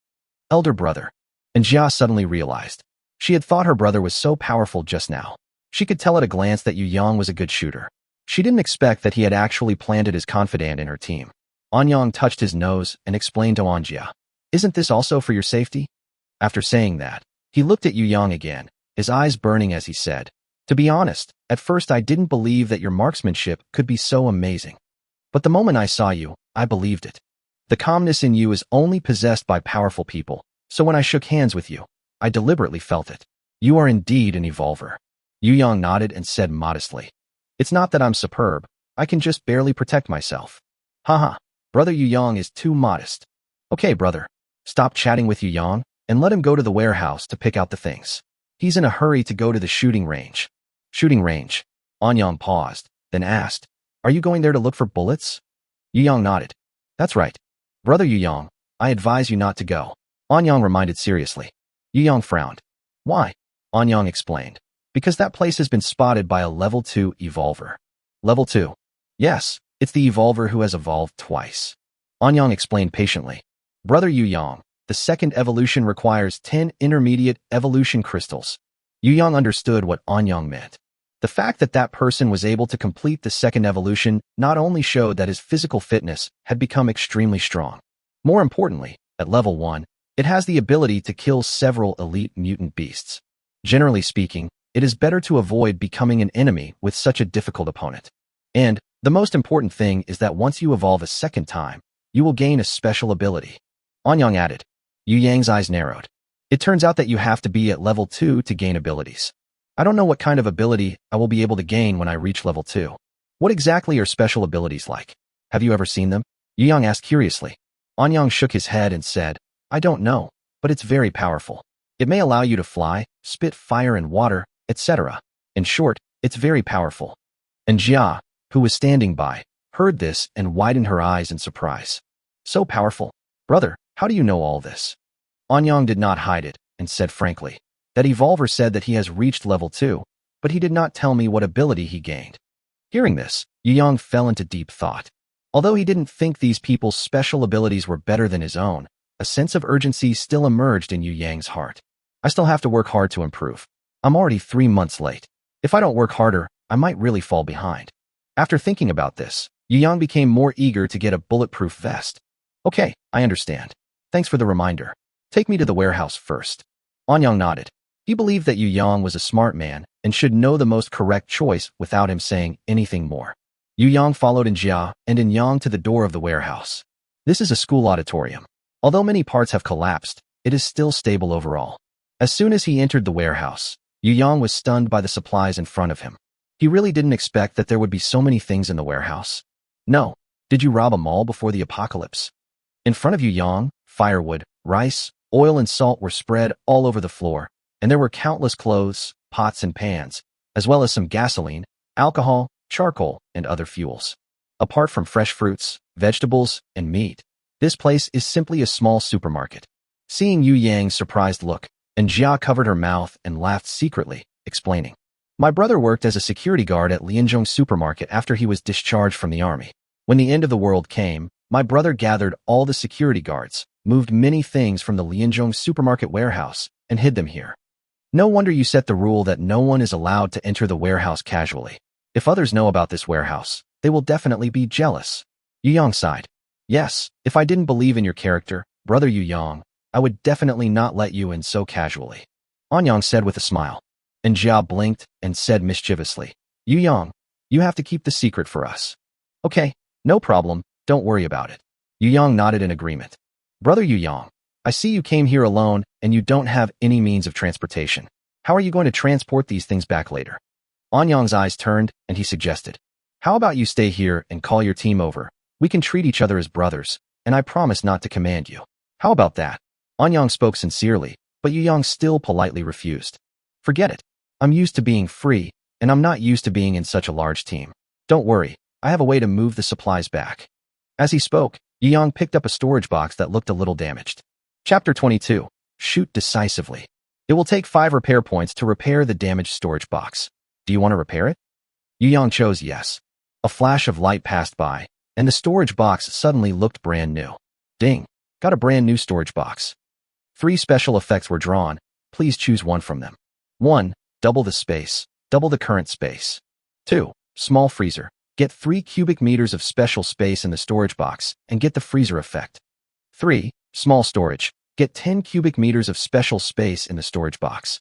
Elder brother. And Jia suddenly realized. She had thought her brother was so powerful just now. She could tell at a glance that Yu Yang was a good shooter. She didn't expect that he had actually planted his confidant in her team. Anyang touched his nose and explained to Anjia, Isn't this also for your safety? After saying that, he looked at Yu Yang again, his eyes burning as he said, To be honest, at first I didn't believe that your marksmanship could be so amazing. But the moment I saw you, I believed it. The calmness in you is only possessed by powerful people, so when I shook hands with you, I deliberately felt it. You are indeed an evolver. Yu Yang nodded and said modestly, It's not that I'm superb, I can just barely protect myself. Haha, brother Yu Yang is too modest. Okay, brother, stop chatting with Yu Yang and let him go to the warehouse to pick out the things. He's in a hurry to go to the shooting range. Shooting range. Anyang paused, then asked, Are you going there to look for bullets? Yu Yang nodded. That's right. Brother Yu Yang, I advise you not to go. Anyang reminded seriously. Yu Yang frowned. Why? Anyang explained. Because that place has been spotted by a level 2 evolver. Level 2? Yes, it's the evolver who has evolved twice. Anyang explained patiently. Brother Yu Yang, the second evolution requires 10 intermediate evolution crystals. Yu Yang understood what Anyang meant. The fact that that person was able to complete the second evolution not only showed that his physical fitness had become extremely strong. More importantly, at level 1, it has the ability to kill several elite mutant beasts. Generally speaking, it is better to avoid becoming an enemy with such a difficult opponent. And the most important thing is that once you evolve a second time, you will gain a special ability. Anyang added. Yu Yang's eyes narrowed. It turns out that you have to be at level 2 to gain abilities. I don't know what kind of ability I will be able to gain when I reach level 2. What exactly are special abilities like? Have you ever seen them? Yu Yang asked curiously. Anyang shook his head and said, I don't know, but it's very powerful. It may allow you to fly, spit fire and water, etc. In short, it's very powerful. And Jia, who was standing by, heard this and widened her eyes in surprise. So powerful. Brother, how do you know all this? Anyang did not hide it and said frankly, that evolver said that he has reached level 2, but he did not tell me what ability he gained. Hearing this, Yu Yang fell into deep thought. Although he didn't think these people's special abilities were better than his own, a sense of urgency still emerged in Yu Yang's heart. I still have to work hard to improve. I'm already 3 months late. If I don't work harder, I might really fall behind. After thinking about this, Yu Yang became more eager to get a bulletproof vest. Okay, I understand. Thanks for the reminder. Take me to the warehouse first. Anyang nodded. He believed that Yu Yang was a smart man and should know the most correct choice without him saying anything more. Yu Yang followed in Jia and in Yang to the door of the warehouse. This is a school auditorium. Although many parts have collapsed, it is still stable overall. As soon as he entered the warehouse, Yu Yang was stunned by the supplies in front of him. He really didn't expect that there would be so many things in the warehouse. No. Did you rob a mall before the apocalypse? In front of Yu Yang, firewood, rice, oil and salt were spread all over the floor, and there were countless clothes, pots and pans, as well as some gasoline, alcohol, charcoal, and other fuels. Apart from fresh fruits, vegetables, and meat, this place is simply a small supermarket. Seeing Yu Yang's surprised look, Jia covered her mouth and laughed secretly, explaining, "My brother worked as a security guard at Lianzhong supermarket after he was discharged from the army. When the end of the world came, my brother gathered all the security guards, moved many things from the Lianzhong supermarket warehouse, and hid them here. No wonder you set the rule that no one is allowed to enter the warehouse casually. If others know about this warehouse, they will definitely be jealous." Yu Yang sighed. "Yes, if I didn't believe in your character, brother Yu Yang, I would definitely not let you in so casually," Anyang said with a smile. Jia blinked and said mischievously, "Yu Yang, you have to keep the secret for us." "Okay, no problem, don't worry about it." Yu Yang nodded in agreement. "Brother Yu Yang, I see you came here alone and you don't have any means of transportation. How are you going to transport these things back later?" Anyang's eyes turned and he suggested, "How about you stay here and call your team over? We can treat each other as brothers, and I promise not to command you. How about that?" Anyang spoke sincerely, but Yu Yang still politely refused. "Forget it. I'm used to being free, and I'm not used to being in such a large team. Don't worry, I have a way to move the supplies back." As he spoke, Yu Yang picked up a storage box that looked a little damaged. Chapter 22. Shoot decisively. It will take 5 repair points to repair the damaged storage box. Do you want to repair it? Yu Yang chose yes. A flash of light passed by, and the storage box suddenly looked brand new. Ding! Got a brand new storage box. 3 special effects were drawn. Please choose one from them. 1. Double the space. Double the current space. 2. Small freezer. Get 3 cubic meters of special space in the storage box and get the freezer effect. 3. Small storage. Get 10 cubic meters of special space in the storage box.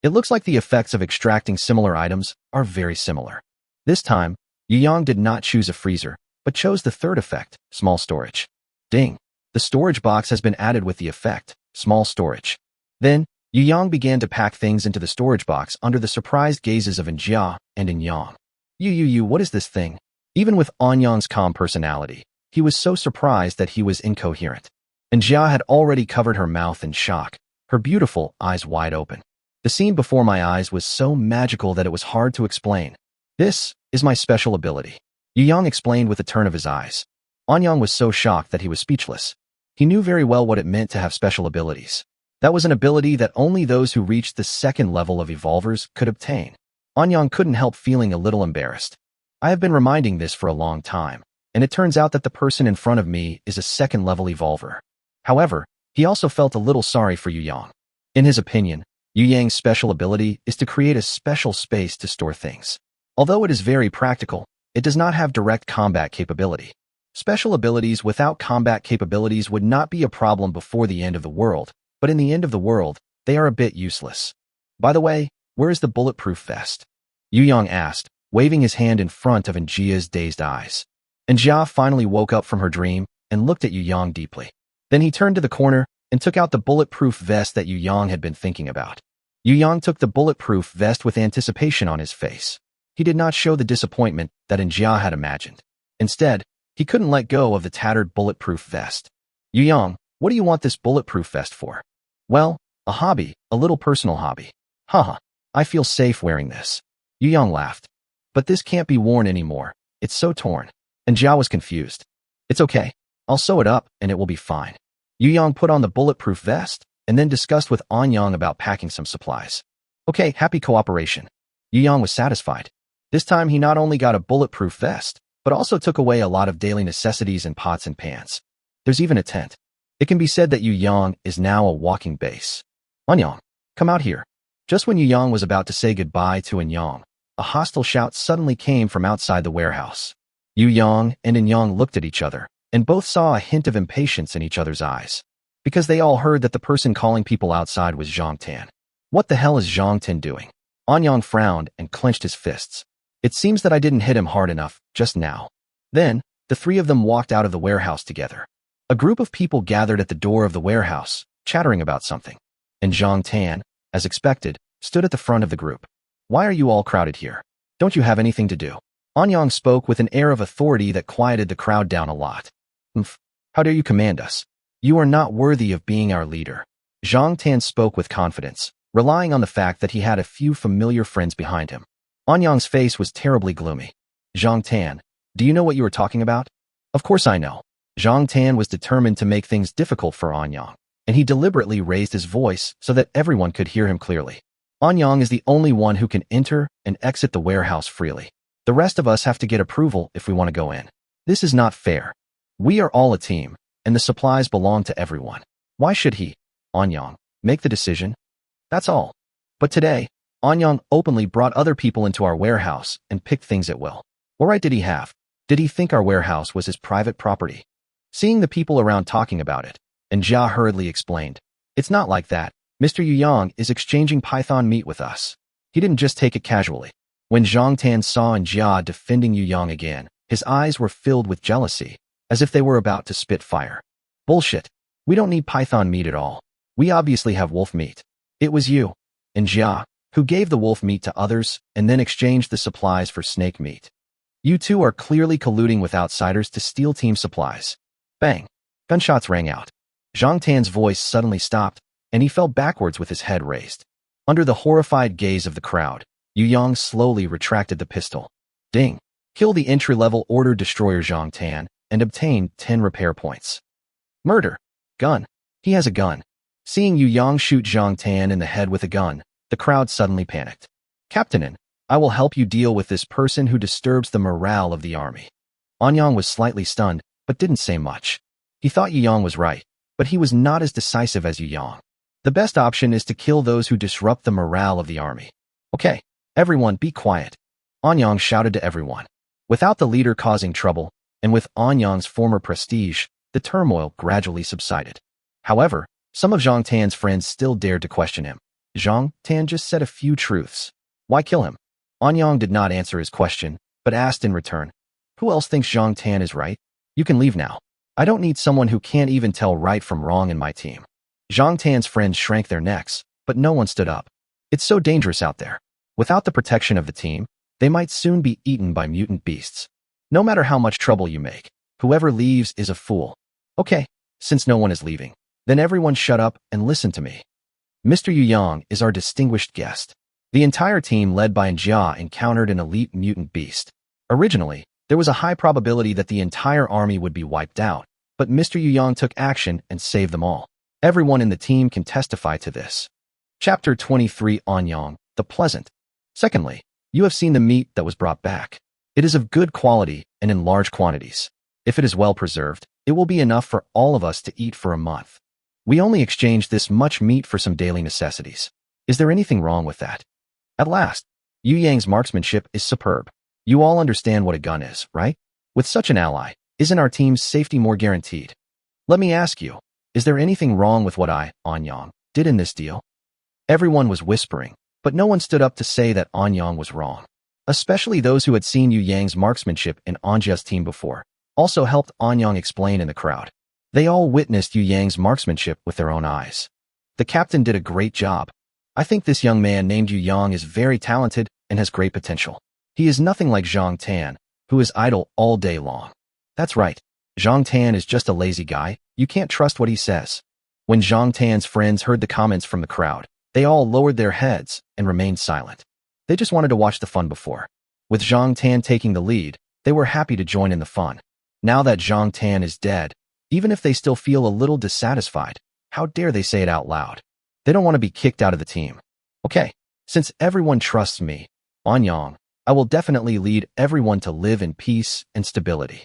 It looks like the effects of extracting similar items are very similar. This time, Yu Yang did not choose a freezer, but chose the third effect, small storage. Ding! The storage box has been added with the effect, small storage. Then, Yu Yang began to pack things into the storage box under the surprised gazes of Jia and Anyang. You, what is this thing? Even with Anyang's calm personality, he was so surprised that he was incoherent. Jia had already covered her mouth in shock, her beautiful eyes wide open. The scene before my eyes was so magical that it was hard to explain. "This is my special ability," Yu Yang explained with a turn of his eyes. Anyang was so shocked that he was speechless. He knew very well what it meant to have special abilities. That was an ability that only those who reached the second level of evolvers could obtain. Anyang couldn't help feeling a little embarrassed. I have been reminding this for a long time, and it turns out that the person in front of me is a second-level evolver. However, he also felt a little sorry for Yu Yang. In his opinion, Yu Yang's special ability is to create a special space to store things. Although it is very practical, it does not have direct combat capability. Special abilities without combat capabilities would not be a problem before the end of the world, but in the end of the world, they are a bit useless. By the way, where is the bulletproof vest? Yu Yang asked, waving his hand in front of Njia's dazed eyes. Njia finally woke up from her dream and looked at Yu Yang deeply. Then he turned to the corner and took out the bulletproof vest that Yu Yang had been thinking about. Yu Yang took the bulletproof vest with anticipation on his face. He did not show the disappointment that Njia had imagined. Instead, he couldn't let go of the tattered bulletproof vest. "Yu Yang, what do you want this bulletproof vest for?" "Well, a hobby, a little personal hobby." "Haha, I feel safe wearing this." Yu Yang laughed. "But this can't be worn anymore. It's so torn." And Jia was confused. "It's okay. I'll sew it up and it will be fine." Yu Yang put on the bulletproof vest and then discussed with Anyang about packing some supplies. "Okay, happy cooperation." Yu Yang was satisfied. This time he not only got a bulletproof vest, but also took away a lot of daily necessities and pots and pans. There's even a tent. It can be said that Yu Yang is now a walking base. "Anyang, come out here." Just when Yu Yang was about to say goodbye to Anyang, a hostile shout suddenly came from outside the warehouse. Yu Yang and Anyang looked at each other, and both saw a hint of impatience in each other's eyes. Because they all heard that the person calling people outside was Zhang Tan. What the hell is Zhang Tan doing? Anyang frowned and clenched his fists. "It seems that I didn't hit him hard enough, just now." Then, the 3 of them walked out of the warehouse together. A group of people gathered at the door of the warehouse, chattering about something. And Zhang Tan, as expected, stood at the front of the group. Why are you all crowded here? Don't you have anything to do? Anyang spoke with an air of authority that quieted the crowd down a lot. How dare you command us? You are not worthy of being our leader. Zhang Tan spoke with confidence, relying on the fact that he had a few familiar friends behind him. Anyang's face was terribly gloomy. Zhang Tan, do you know what you are talking about? Of course I know. Zhang Tan was determined to make things difficult for Anyang, and he deliberately raised his voice so that everyone could hear him clearly. Anyang is the only one who can enter and exit the warehouse freely. The rest of us have to get approval if we want to go in. This is not fair. We are all a team, and the supplies belong to everyone. Why should he, Anyang, make the decision? That's all. But today, Anyang openly brought other people into our warehouse and picked things at will. What right did he have? Did he think our warehouse was his private property? Seeing the people around talking about it, and Jia hurriedly explained, it's not like that. Mr. Yu Yang is exchanging python meat with us. He didn't just take it casually. When Zhang Tan saw Jia defending Yu Yang again, his eyes were filled with jealousy, as if they were about to spit fire. Bullshit. We don't need python meat at all. We obviously have wolf meat. It was you, and Jia, who gave the wolf meat to others and then exchanged the supplies for snake meat. You two are clearly colluding with outsiders to steal team supplies. Bang. Gunshots rang out. Zhang Tan's voice suddenly stopped, and he fell backwards with his head raised. Under the horrified gaze of the crowd, Yu Yang slowly retracted the pistol. Ding. Kill the entry-level order destroyer Zhang Tan and obtain 10 repair points. Murder. Gun. He has a gun. Seeing Yu Yang shoot Zhang Tan in the head with a gun, the crowd suddenly panicked. Captain, I will help you deal with this person who disturbs the morale of the army. Anyang was slightly stunned, but didn't say much. He thought Yu Yang was right, but he was not as decisive as Yu Yang. The best option is to kill those who disrupt the morale of the army. Okay, everyone be quiet. Anyang shouted to everyone. Without the leader causing trouble, and with Anyang's former prestige, the turmoil gradually subsided. However, some of Zhang Tan's friends still dared to question him. Zhang Tan just said a few truths. Why kill him? Anyang did not answer his question, but asked in return, who else thinks Zhang Tan is right? You can leave now. I don't need someone who can't even tell right from wrong in my team. Zhang Tan's friends shrank their necks, but no one stood up. It's so dangerous out there. Without the protection of the team, they might soon be eaten by mutant beasts. No matter how much trouble you make, whoever leaves is a fool. Okay, since no one is leaving, then everyone shut up and listen to me. Mr. Yu Yang is our distinguished guest. The entire team led by Jia encountered an elite mutant beast. Originally, there was a high probability that the entire army would be wiped out, but Mr. Yu Yang took action and saved them all. Everyone in the team can testify to this. Chapter 23 Anyang, the Pleasant. Secondly, you have seen the meat that was brought back. It is of good quality and in large quantities. If it is well preserved, it will be enough for all of us to eat for a month. We only exchanged this much meat for some daily necessities. Is there anything wrong with that? At last, Yu Yang's marksmanship is superb. You all understand what a gun is, right? With such an ally, isn't our team's safety more guaranteed? Let me ask you, is there anything wrong with what I, Anyang, did in this deal? Everyone was whispering, but no one stood up to say that Anyang was wrong. Especially those who had seen Yu Yang's marksmanship in Anjia's team before, also helped Anyang explain in the crowd. They all witnessed Yu Yang's marksmanship with their own eyes. The captain did a great job. I think this young man named Yu Yang is very talented and has great potential. He is nothing like Zhang Tan, who is idle all day long. That's right. Zhang Tan is just a lazy guy. You can't trust what he says. When Zhang Tan's friends heard the comments from the crowd, they all lowered their heads and remained silent. They just wanted to watch the fun before. With Zhang Tan taking the lead, they were happy to join in the fun. Now that Zhang Tan is dead, even if they still feel a little dissatisfied, how dare they say it out loud? They don't want to be kicked out of the team. Okay, since everyone trusts me, Anyang, I will definitely lead everyone to live in peace and stability.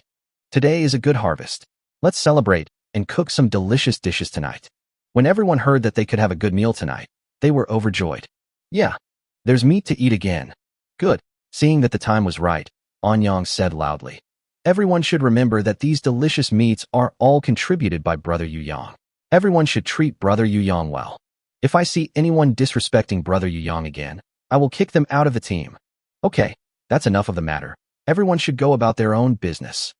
Today is a good harvest. Let's celebrate and cook some delicious dishes tonight. When everyone heard that they could have a good meal tonight, they were overjoyed. Yeah, there's meat to eat again. Good. Seeing that the time was right, Anyang said loudly. Everyone should remember that these delicious meats are all contributed by Brother Yu Yang. Everyone should treat Brother Yu Yang well. If I see anyone disrespecting Brother Yu Yang again, I will kick them out of the team. Okay, that's enough of the matter. Everyone should go about their own business.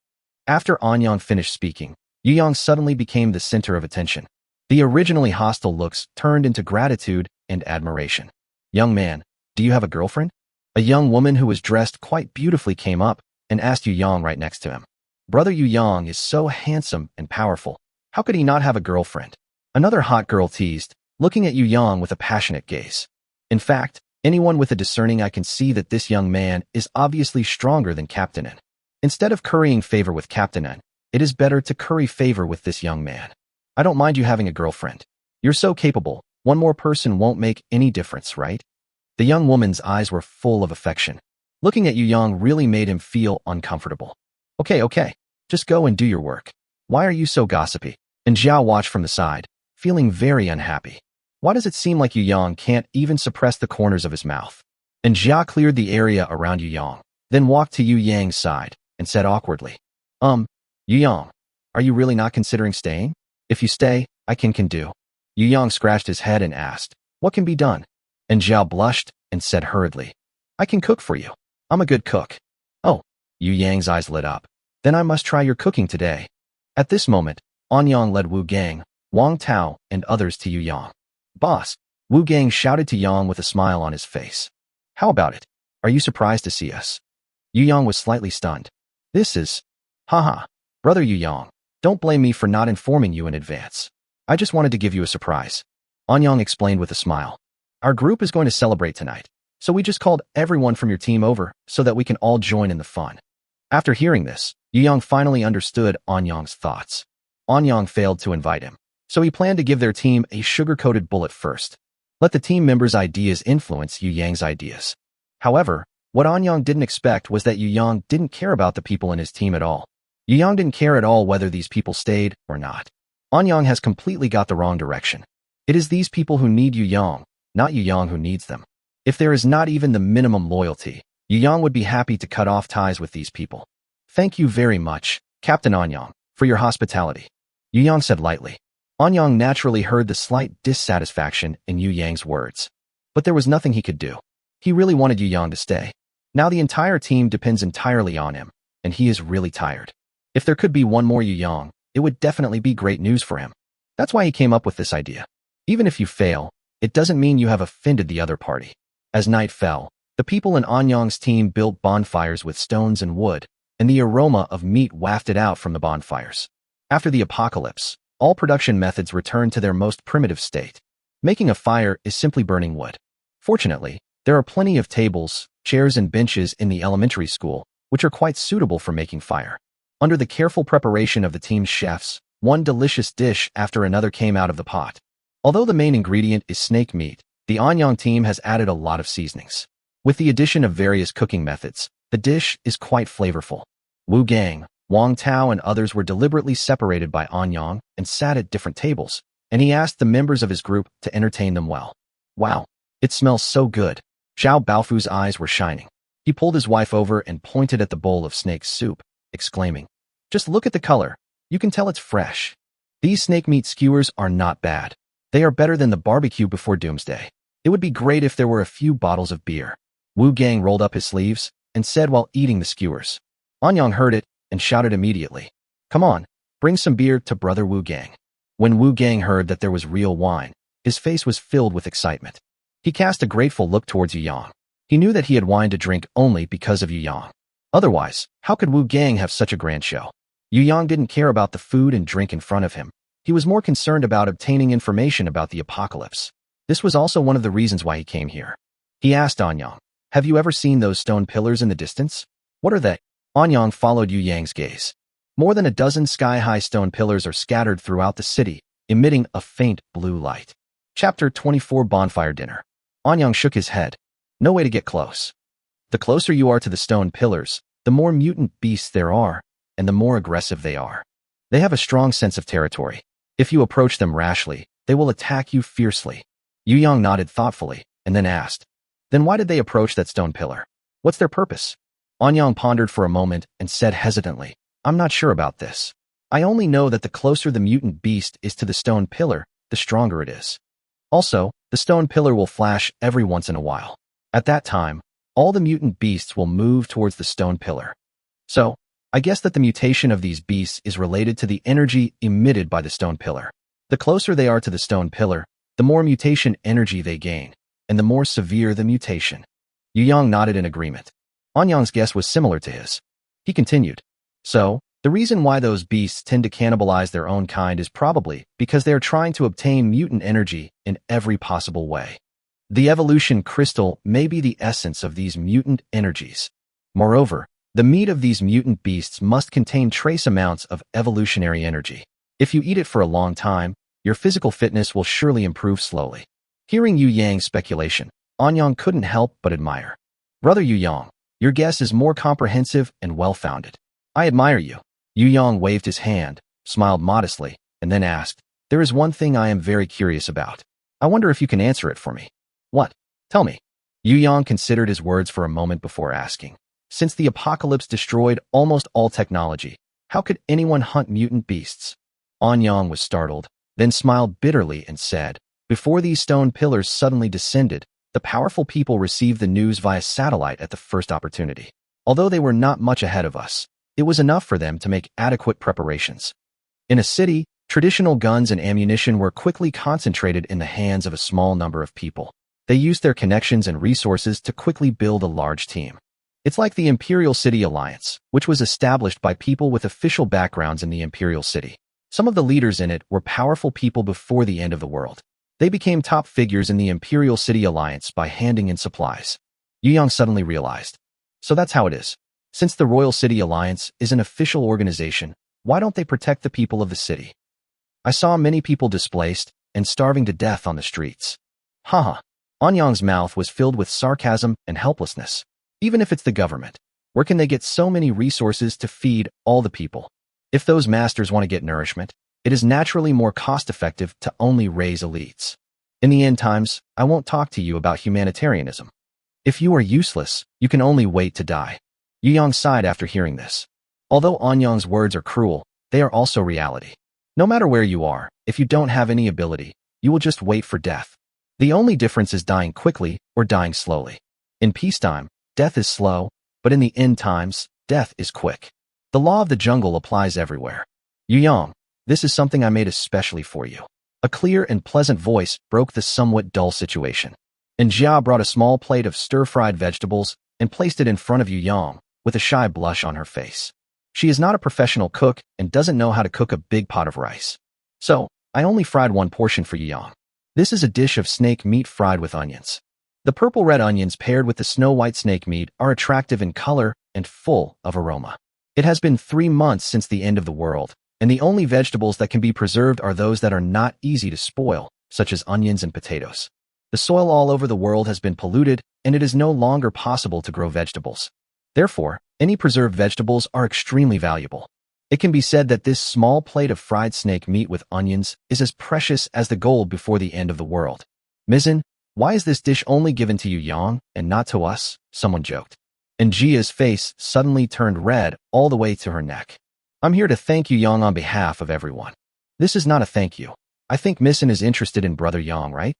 After Anyang finished speaking, Yu Yang suddenly became the center of attention. The originally hostile looks turned into gratitude and admiration. Young man, do you have a girlfriend? A young woman who was dressed quite beautifully came up and asked Yu Yang right next to him. Brother Yu Yang is so handsome and powerful. How could he not have a girlfriend? Another hot girl teased, looking at Yu Yang with a passionate gaze. In fact, anyone with a discerning eye can see that this young man is obviously stronger than Captain N. Instead of currying favor with Captain N, it is better to curry favor with this young man. I don't mind you having a girlfriend. You're so capable, one more person won't make any difference, right? The young woman's eyes were full of affection. Looking at Yu Yang really made him feel uncomfortable. Okay, just go and do your work. Why are you so gossipy? And Zhao watched from the side, feeling very unhappy. Why does it seem like Yu Yang can't even suppress the corners of his mouth? And Zhao cleared the area around Yu Yang, then walked to Yu Yang's side and said awkwardly, Yu Yang, are you really not considering staying? If you stay, I can do. Yu Yang scratched his head and asked, what can be done? And Zhao blushed and said hurriedly, I can cook for you. I'm a good cook. Oh, Yu Yang's eyes lit up. Then I must try your cooking today. At this moment, Anyang led Wu Gang, Wang Tao, and others to Yu Yang. Boss, Wu Gang shouted to Yang with a smile on his face. How about it? Are you surprised to see us? Yu Yang was slightly stunned. This is... Haha. Brother Yu Yang, don't blame me for not informing you in advance. I just wanted to give you a surprise. Anyang explained with a smile. Our group is going to celebrate tonight, so we just called everyone from your team over so that we can all join in the fun. After hearing this, Yu Yang finally understood Anyang's thoughts. Anyang failed to invite him, so he planned to give their team a sugar-coated bullet first. Let the team members' ideas influence Yu Yang's ideas. However, what Anyang didn't expect was that Yu Yang didn't care about the people in his team at all. Yu Yang didn't care at all whether these people stayed or not. Anyang has completely got the wrong direction. It is these people who need Yu Yang, not Yu Yang who needs them. If there is not even the minimum loyalty, Yu Yang would be happy to cut off ties with these people. Thank you very much, Captain Anyang, for your hospitality. Yu Yang said lightly. Anyang naturally heard the slight dissatisfaction in Yu Yang's words. But there was nothing he could do. He really wanted Yu Yang to stay. Now the entire team depends entirely on him, and he is really tired. If there could be one more Yu Yang, it would definitely be great news for him. That's why he came up with this idea. Even if you fail, it doesn't mean you have offended the other party. As night fell, the people in Anyang's team built bonfires with stones and wood, and the aroma of meat wafted out from the bonfires. After the apocalypse, all production methods returned to their most primitive state. Making a fire is simply burning wood. Fortunately, there are plenty of tables, chairs, and benches in the elementary school, which are quite suitable for making fire. Under the careful preparation of the team's chefs, one delicious dish after another came out of the pot. Although the main ingredient is snake meat, the Anyang team has added a lot of seasonings. With the addition of various cooking methods, the dish is quite flavorful. Wu Gang, Wang Tao, and others were deliberately separated by Anyang and sat at different tables, and he asked the members of his group to entertain them well. Wow, it smells so good. Zhao Baofu's eyes were shining. He pulled his wife over and pointed at the bowl of snake soup, exclaiming, just look at the color. You can tell it's fresh. These snake meat skewers are not bad. They are better than the barbecue before Doomsday. It would be great if there were a few bottles of beer. Wu Gang rolled up his sleeves and said while eating the skewers. Anyang heard it and shouted immediately, come on, bring some beer to Brother Wu Gang. When Wu Gang heard that there was real wine, his face was filled with excitement. He cast a grateful look towards Yu Yang. He knew that he had wine to drink only because of Yu Yang. Otherwise, how could Wu Gang have such a grand show? Yu Yang didn't care about the food and drink in front of him. He was more concerned about obtaining information about the apocalypse. This was also one of the reasons why he came here. He asked Anyang, have you ever seen those stone pillars in the distance? What are they? Anyang followed Yu Yang's gaze. More than a dozen sky-high stone pillars are scattered throughout the city, emitting a faint blue light. Chapter 24 Bonfire Dinner. Anyang shook his head. No way to get close. The closer you are to the stone pillars, the more mutant beasts there are, and the more aggressive they are. They have a strong sense of territory. If you approach them rashly, they will attack you fiercely. Yu Yang nodded thoughtfully, and then asked, then why did they approach that stone pillar? What's their purpose? Anyang pondered for a moment and said hesitantly, I'm not sure about this. I only know that the closer the mutant beast is to the stone pillar, the stronger it is. Also, the stone pillar will flash every once in a while. At that time, all the mutant beasts will move towards the stone pillar. So, I guess that the mutation of these beasts is related to the energy emitted by the stone pillar. The closer they are to the stone pillar, the more mutation energy they gain, and the more severe the mutation. Yu Yang nodded in agreement. Anyang's guess was similar to his. He continued. So, the reason why those beasts tend to cannibalize their own kind is probably because they are trying to obtain mutant energy in every possible way. The evolution crystal may be the essence of these mutant energies. Moreover, the meat of these mutant beasts must contain trace amounts of evolutionary energy. If you eat it for a long time, your physical fitness will surely improve slowly. Hearing Yu Yang's speculation, Anyang couldn't help but admire. Brother Yu Yang, your guess is more comprehensive and well-founded. I admire you. Yu Yang waved his hand, smiled modestly, and then asked, there is one thing I am very curious about. I wonder if you can answer it for me. What? Tell me. Yu Yang considered his words for a moment before asking. Since the apocalypse destroyed almost all technology, how could anyone hunt mutant beasts? Anyang was startled, then smiled bitterly and said, before these stone pillars suddenly descended, the powerful people received the news via satellite at the first opportunity. Although they were not much ahead of us, it was enough for them to make adequate preparations. In a city, traditional guns and ammunition were quickly concentrated in the hands of a small number of people. They used their connections and resources to quickly build a large team. It's like the Imperial City Alliance, which was established by people with official backgrounds in the Imperial City. Some of the leaders in it were powerful people before the end of the world. They became top figures in the Imperial City Alliance by handing in supplies. Yu Yang suddenly realized. So that's how it is. Since the Royal City Alliance is an official organization, why don't they protect the people of the city? I saw many people displaced and starving to death on the streets. Haha. Anyang's mouth was filled with sarcasm and helplessness. Even if it's the government, where can they get so many resources to feed all the people? If those masters want to get nourishment, it is naturally more cost-effective to only raise elites. In the end times, I won't talk to you about humanitarianism. If you are useless, you can only wait to die. Yu Yang sighed after hearing this. Although Anyang's words are cruel, they are also reality. No matter where you are, if you don't have any ability, you will just wait for death. The only difference is dying quickly or dying slowly. In peacetime, death is slow, but in the end times, death is quick. The law of the jungle applies everywhere. Yu Yang, this is something I made especially for you. A clear and pleasant voice broke the somewhat dull situation. And Jia brought a small plate of stir-fried vegetables and placed it in front of Yu Yang, with a shy blush on her face. She is not a professional cook and doesn't know how to cook a big pot of rice. So, I only fried one portion for Yu Yang. This is a dish of snake meat fried with onions. The purple-red onions paired with the snow-white snake meat are attractive in color and full of aroma. It has been 3 months since the end of the world, and the only vegetables that can be preserved are those that are not easy to spoil, such as onions and potatoes. The soil all over the world has been polluted, and it is no longer possible to grow vegetables. Therefore, any preserved vegetables are extremely valuable. It can be said that this small plate of fried snake meat with onions is as precious as the gold before the end of the world. Mizzen, why is this dish only given to Yu Yang and not to us? Someone joked. And Jia's face suddenly turned red all the way to her neck. I'm here to thank Yu Yang on behalf of everyone. This is not a thank you. I think Mizzen is interested in Brother Yang, right?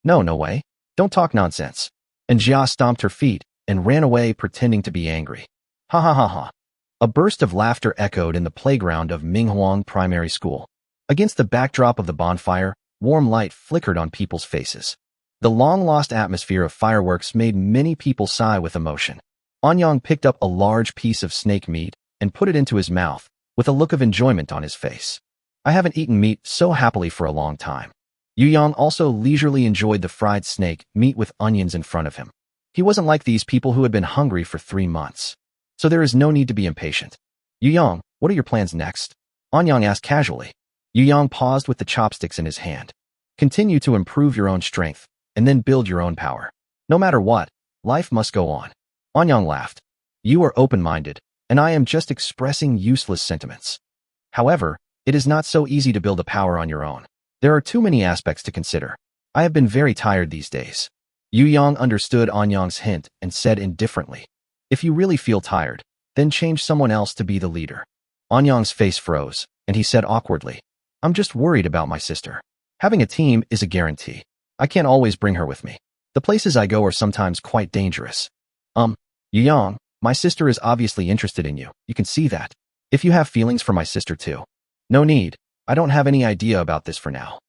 No way. Don't talk nonsense. And Jia stomped her feet and ran away pretending to be angry. Ha ha ha ha. A burst of laughter echoed in the playground of Minghuang Primary School. Against the backdrop of the bonfire, warm light flickered on people's faces. The long-lost atmosphere of fireworks made many people sigh with emotion. Anyang picked up a large piece of snake meat and put it into his mouth, with a look of enjoyment on his face. I haven't eaten meat so happily for a long time. Yu Yang also leisurely enjoyed the fried snake meat with onions in front of him. He wasn't like these people who had been hungry for 3 months. So there is no need to be impatient. Yu Yang, what are your plans next? Anyang asked casually. Yu Yang paused with the chopsticks in his hand. Continue to improve your own strength, and then build your own power. No matter what, life must go on. Anyang laughed. You are open-minded, and I am just expressing useless sentiments. However, it is not so easy to build a power on your own. There are too many aspects to consider. I have been very tired these days. Yu Yang understood Anyang's hint and said indifferently, if you really feel tired, then change someone else to be the leader. Anyang's face froze, and he said awkwardly, I'm just worried about my sister. Having a team is a guarantee. I can't always bring her with me. The places I go are sometimes quite dangerous. Yu Yang, my sister is obviously interested in you. You can see that. If you have feelings for my sister too. No need. I don't have any idea about this for now.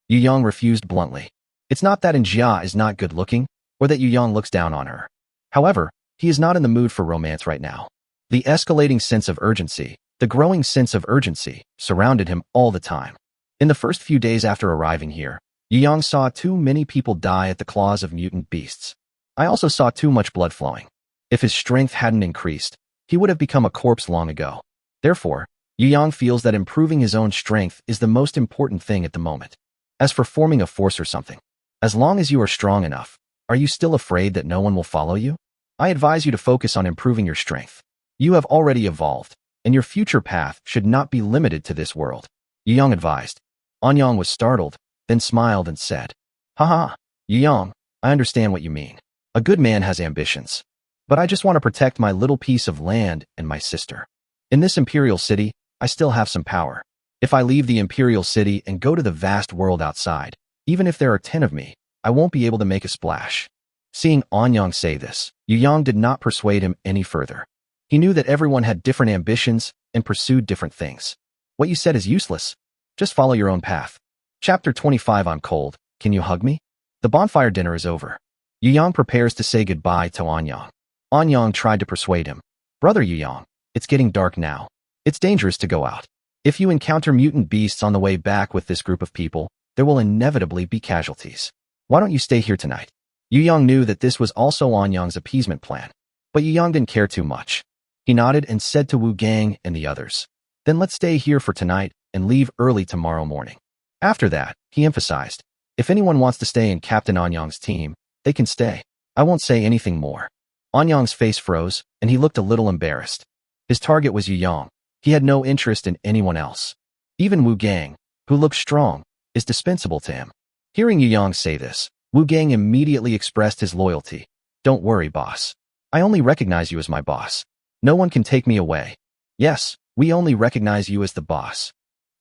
Yu Yang refused bluntly. It's not that Jia is not good looking, or that Yu Yang looks down on her. However, he is not in the mood for romance right now. The escalating sense of urgency, the growing sense of urgency, surrounded him all the time. In the first few days after arriving here, Yu Yang saw too many people die at the claws of mutant beasts. I also saw too much blood flowing. If his strength hadn't increased, he would have become a corpse long ago. Therefore, Yu Yang feels that improving his own strength is the most important thing at the moment. As for forming a force or something, as long as you are strong enough, are you still afraid that no one will follow you? I advise you to focus on improving your strength. You have already evolved, and your future path should not be limited to this world. Yu Yang advised. Anyang was startled, then smiled and said, Haha, Yu Yang, I understand what you mean. A good man has ambitions. But I just want to protect my little piece of land and my sister. In this imperial city, I still have some power. If I leave the imperial city and go to the vast world outside, even if there are 10 of me, I won't be able to make a splash. Seeing Anyang say this, Yu Yang did not persuade him any further. He knew that everyone had different ambitions and pursued different things. What you said is useless. Just follow your own path. Chapter 25. I'm cold. Can you hug me? The bonfire dinner is over. Yu Yang prepares to say goodbye to Anyang. Anyang tried to persuade him. Brother Yu Yang, it's getting dark now. It's dangerous to go out. If you encounter mutant beasts on the way back with this group of people, there will inevitably be casualties. Why don't you stay here tonight? Yu Yang knew that this was also Anyang's appeasement plan. But Yu Yang didn't care too much. He nodded and said to Wu Gang and the others, Then let's stay here for tonight and leave early tomorrow morning. After that, he emphasized, if anyone wants to stay in Captain Anyang's team, they can stay. I won't say anything more. Anyang's face froze, and he looked a little embarrassed. His target was Yu Yang. He had no interest in anyone else. Even Wu Gang, who looked strong, is dispensable to him. Hearing Yu Yang say this, Wu Gang immediately expressed his loyalty. Don't worry, boss. I only recognize you as my boss. No one can take me away. Yes, we only recognize you as the boss.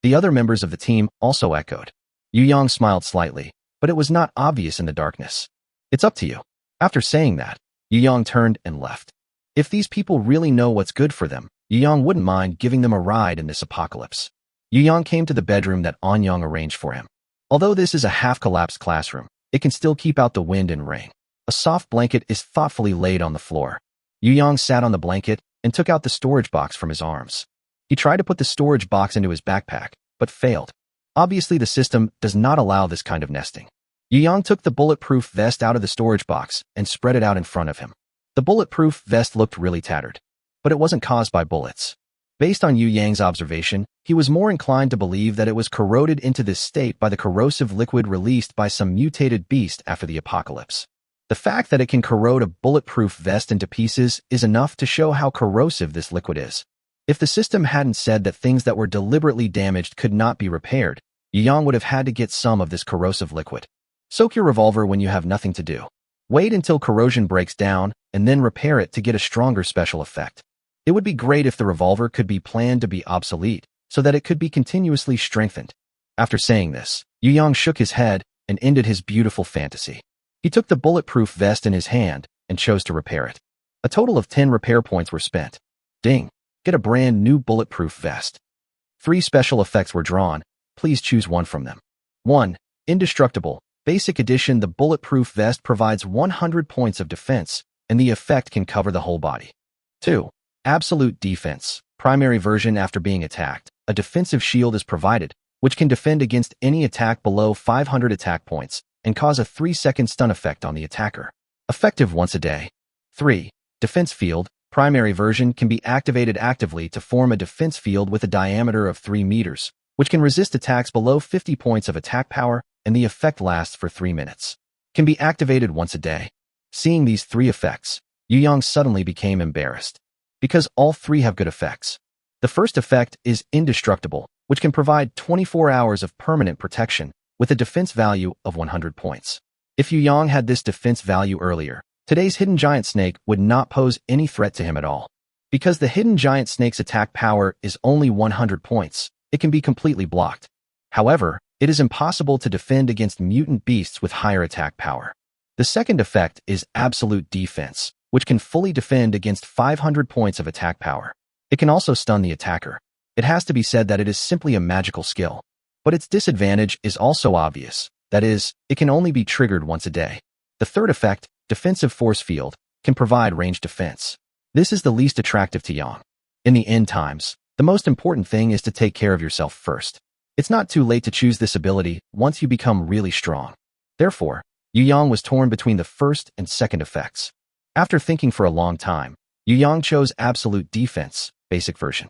The other members of the team also echoed. Yu Yang smiled slightly, but it was not obvious in the darkness. It's up to you. After saying that, Yu Yang turned and left. If these people really know what's good for them, Yu Yang wouldn't mind giving them a ride in this apocalypse. Yu Yang came to the bedroom that Anyang arranged for him. Although this is a half-collapsed classroom, it can still keep out the wind and rain. A soft blanket is thoughtfully laid on the floor. Yu Yang sat on the blanket and took out the storage box from his arms. He tried to put the storage box into his backpack, but failed. Obviously, the system does not allow this kind of nesting. Yu Yang took the bulletproof vest out of the storage box and spread it out in front of him. The bulletproof vest looked really tattered, but it wasn't caused by bullets. Based on Yu Yang's observation, he was more inclined to believe that it was corroded into this state by the corrosive liquid released by some mutated beast after the apocalypse. The fact that it can corrode a bulletproof vest into pieces is enough to show how corrosive this liquid is. If the system hadn't said that things that were deliberately damaged could not be repaired, Yu Yang would have had to get some of this corrosive liquid. Soak your revolver when you have nothing to do. Wait until corrosion breaks down and then repair it to get a stronger special effect. It would be great if the revolver could be planned to be obsolete so that it could be continuously strengthened. After saying this, Yu Yang shook his head and ended his beautiful fantasy. He took the bulletproof vest in his hand and chose to repair it. A total of 10 repair points were spent. Ding! Get a brand new bulletproof vest. 3 special effects were drawn. Please choose one from them. 1. Indestructible. Basic edition. The bulletproof vest provides 100 points of defense, and the effect can cover the whole body. 2. Absolute defense. Primary version. After being attacked, a defensive shield is provided, which can defend against any attack below 500 attack points and cause a 3-second stun effect on the attacker. Effective once a day. 3. Defense field. Primary version can be activated actively to form a defense field with a diameter of 3 meters, which can resist attacks below 50 points of attack power, and the effect lasts for 3 minutes. Can be activated once a day. Seeing these 3 effects, Yu Yang suddenly became embarrassed. Because all 3 have good effects. The first effect is indestructible, which can provide 24 hours of permanent protection, with a defense value of 100 points. If Yu Yang had this defense value earlier, today's hidden giant snake would not pose any threat to him at all. Because the hidden giant snake's attack power is only 100 points, it can be completely blocked. However, it is impossible to defend against mutant beasts with higher attack power. The second effect is absolute defense, which can fully defend against 500 points of attack power. It can also stun the attacker. It has to be said that it is simply a magical skill. But its disadvantage is also obvious. That is, it can only be triggered once a day. The third effect, defensive force field, can provide ranged defense. This is the least attractive to Yang. In the end times, the most important thing is to take care of yourself first. It's not too late to choose this ability once you become really strong. Therefore, Yu Yang was torn between the first and second effects. After thinking for a long time, Yu Yang chose absolute defense, basic version.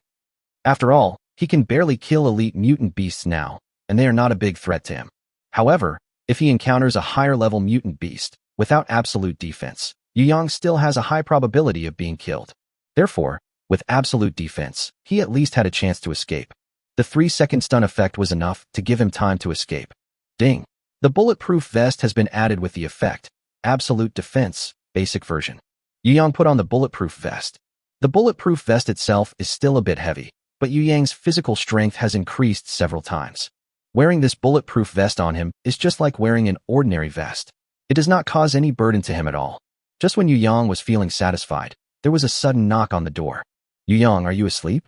After all, he can barely kill elite mutant beasts now, and they are not a big threat to him. However, if he encounters a higher-level mutant beast, without absolute defense, Yu Yang still has a high probability of being killed. Therefore, with absolute defense, he at least had a chance to escape. The 3-second stun effect was enough to give him time to escape. Ding! The bulletproof vest has been added with the effect, absolute defense, basic version. Yu Yang put on the bulletproof vest. The bulletproof vest itself is still a bit heavy, but Yu Yang's physical strength has increased several times. Wearing this bulletproof vest on him is just like wearing an ordinary vest. It does not cause any burden to him at all. Just when Yu Yang was feeling satisfied, there was a sudden knock on the door. Yu Yang, are you asleep?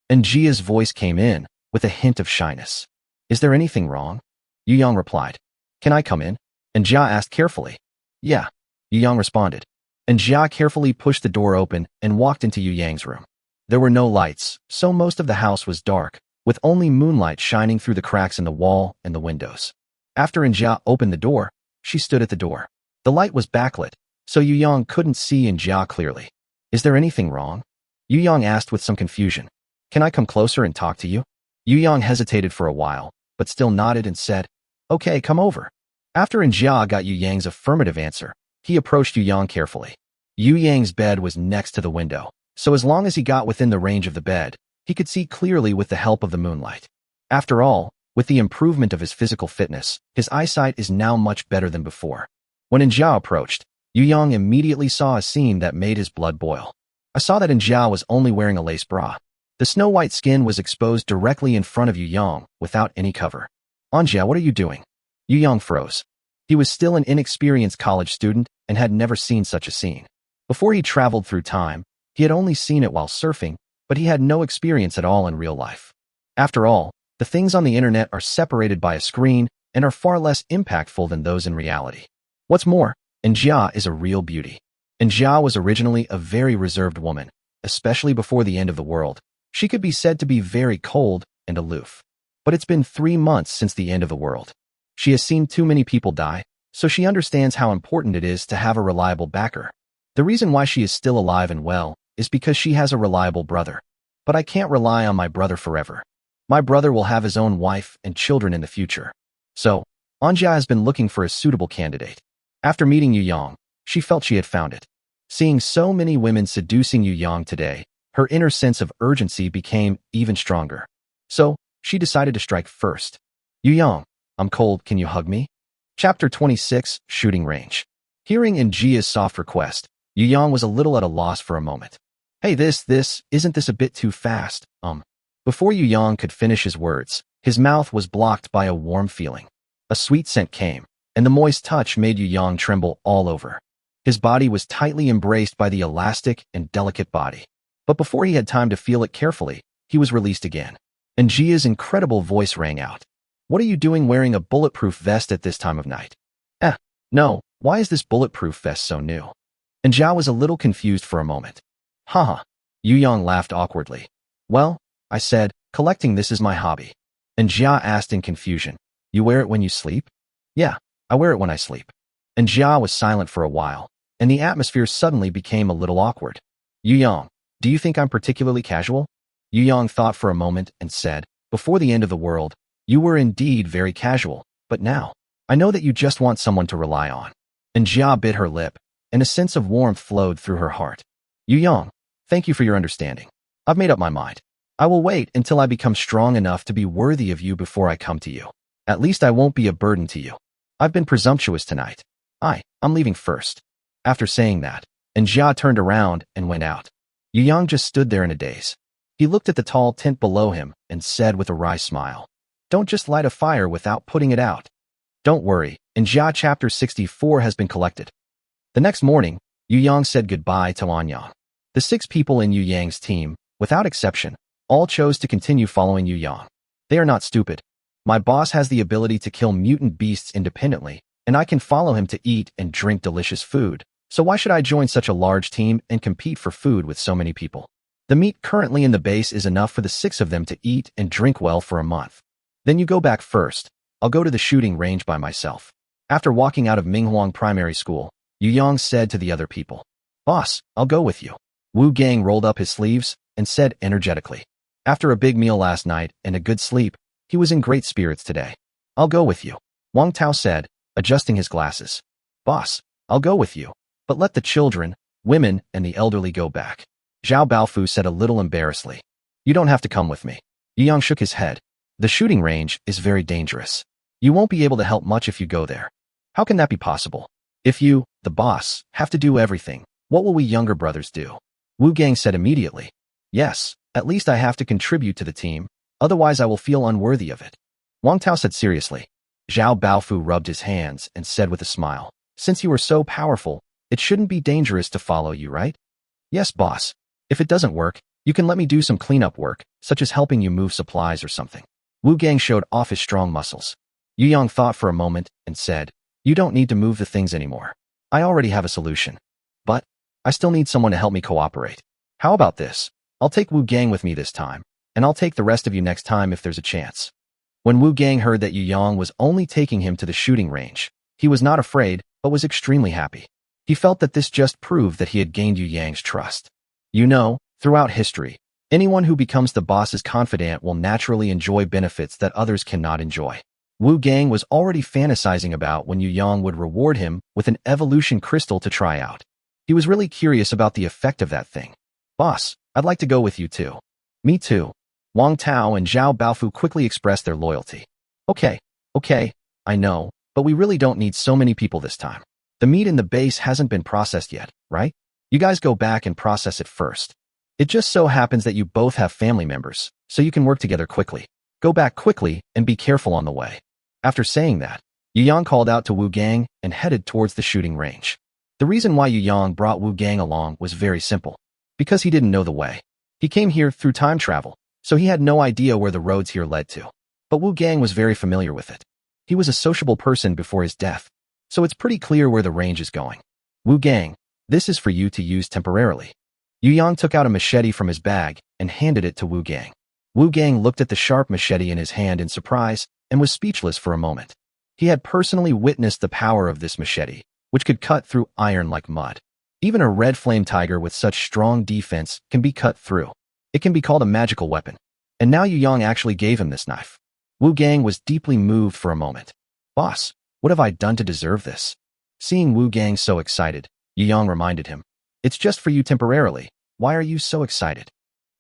And Jia's voice came in, with a hint of shyness. Is there anything wrong? Yu Yang replied. Can I come in? And Jia asked carefully. Yeah, Yu Yang responded. And Jia carefully pushed the door open and walked into Yu Yang's room. There were no lights, so most of the house was dark, with only moonlight shining through the cracks in the wall and the windows. After Jia opened the door, she stood at the door. The light was backlit, so Yu Yang couldn't see Jia clearly. Is there anything wrong? Yu Yang asked with some confusion. Can I come closer and talk to you? Yu Yang hesitated for a while, but still nodded and said, Okay, come over. After Jia got Yu Yang's affirmative answer, he approached Yu Yang carefully. Yu Yang's bed was next to the window, so as long as he got within the range of the bed, he could see clearly with the help of the moonlight. After all, with the improvement of his physical fitness, his eyesight is now much better than before. When Jia approached, Yu Yang immediately saw a scene that made his blood boil. I saw that Jia was only wearing a lace bra. The snow-white skin was exposed directly in front of Yu Yang, without any cover. Jia, what are you doing? Yu Yang froze. He was still an inexperienced college student and had never seen such a scene. Before he traveled through time, he had only seen it while surfing, but he had no experience at all in real life. After all, the things on the internet are separated by a screen and are far less impactful than those in reality. What's more, Jia is a real beauty. Jia was originally a very reserved woman, especially before the end of the world. She could be said to be very cold and aloof. But it's been 3 months since the end of the world. She has seen too many people die, so she understands how important it is to have a reliable backer. The reason why she is still alive and well is because she has a reliable brother. But I can't rely on my brother forever. My brother will have his own wife and children in the future. So, Jia has been looking for a suitable candidate. After meeting Yu Yang, she felt she had found it. Seeing so many women seducing Yu Yang today, her inner sense of urgency became even stronger. So, she decided to strike first. Yu Yang, I'm cold, can you hug me? Chapter 26, Shooting Range. Hearing Jia's soft request, Yu Yang was a little at a loss for a moment. Hey, isn't this a bit too fast? Before Yu Yang could finish his words, his mouth was blocked by a warm feeling. A sweet scent came, and the moist touch made Yu Yang tremble all over. His body was tightly embraced by the elastic and delicate body. But before he had time to feel it carefully, he was released again. And Jia's incredible voice rang out. What are you doing wearing a bulletproof vest at this time of night? No, why is this bulletproof vest so new? And Jia was a little confused for a moment. Haha. Yu Yang laughed awkwardly. Well, I said, collecting this is my hobby. And Jia asked in confusion. You wear it when you sleep? Yeah, I wear it when I sleep. And Jia was silent for a while, and the atmosphere suddenly became a little awkward. Yu Yang, do you think I'm particularly casual? Yu Yang thought for a moment and said, before the end of the world, you were indeed very casual, but now, I know that you just want someone to rely on. And Jia bit her lip, and a sense of warmth flowed through her heart. Yu Yang, thank you for your understanding. I've made up my mind. I will wait until I become strong enough to be worthy of you before I come to you. At least I won't be a burden to you. I've been presumptuous tonight. I'm leaving first. After saying that, Jia turned around and went out. Yu Yang just stood there in a daze. He looked at the tall tent below him and said with a wry smile, Don't just light a fire without putting it out. Don't worry, Jia chapter 64 has been collected. The next morning, Yu Yang said goodbye to Anyang. The 6 people in Yu Yang's team, without exception, all chose to continue following Yu Yang. They are not stupid. My boss has the ability to kill mutant beasts independently, and I can follow him to eat and drink delicious food. So why should I join such a large team and compete for food with so many people? The meat currently in the base is enough for the 6 of them to eat and drink well for a month. Then you go back first. I'll go to the shooting range by myself. After walking out of Minghuang Primary School, Yu Yang said to the other people, Boss, I'll go with you. Wu Gang rolled up his sleeves and said energetically. After a big meal last night and a good sleep, he was in great spirits today. I'll go with you. Wang Tao said, adjusting his glasses. Boss, I'll go with you. But let the children, women, and the elderly go back. Zhao Baofu said a little embarrassedly. You don't have to come with me. Yu Yang shook his head. The shooting range is very dangerous. You won't be able to help much if you go there. How can that be possible? If you, the boss, have to do everything, what will we younger brothers do? Wu Gang said immediately. Yes, at least I have to contribute to the team, otherwise I will feel unworthy of it. Wang Tao said seriously. Zhao Baofu rubbed his hands and said with a smile, Since you are so powerful, it shouldn't be dangerous to follow you, right? Yes, boss. If it doesn't work, you can let me do some cleanup work, such as helping you move supplies or something. Wu Gang showed off his strong muscles. Yu Yang thought for a moment and said, You don't need to move the things anymore. I already have a solution. But I still need someone to help me cooperate. How about this? I'll take Wu Gang with me this time, and I'll take the rest of you next time if there's a chance. When Wu Gang heard that Yu Yang was only taking him to the shooting range, he was not afraid, but was extremely happy. He felt that this just proved that he had gained Yu Yang's trust. You know, throughout history, anyone who becomes the boss's confidant will naturally enjoy benefits that others cannot enjoy. Wu Gang was already fantasizing about when Yu Yang would reward him with an evolution crystal to try out. He was really curious about the effect of that thing. Boss, I'd like to go with you too. Me too. Wang Tao and Zhao Baofu quickly expressed their loyalty. Okay, I know, but we really don't need so many people this time. The meat in the base hasn't been processed yet, right? You guys go back and process it first. It just so happens that you both have family members, so you can work together quickly. Go back quickly and be careful on the way. After saying that, Yu Yang called out to Wu Gang and headed towards the shooting range. The reason why Yu Yang brought Wu Gang along was very simple. Because he didn't know the way. He came here through time travel, so he had no idea where the roads here led to. But Wu Gang was very familiar with it. He was a sociable person before his death, so it's pretty clear where the range is going. Wu Gang, this is for you to use temporarily. Yu Yang took out a machete from his bag and handed it to Wu Gang. Wu Gang looked at the sharp machete in his hand in surprise and was speechless for a moment. He had personally witnessed the power of this machete, which could cut through iron like mud. Even a red flame tiger with such strong defense can be cut through. It can be called a magical weapon. And now Yu Yang actually gave him this knife. Wu Gang was deeply moved for a moment. Boss, what have I done to deserve this? Seeing Wu Gang so excited, Yu Yang reminded him. It's just for you temporarily. Why are you so excited?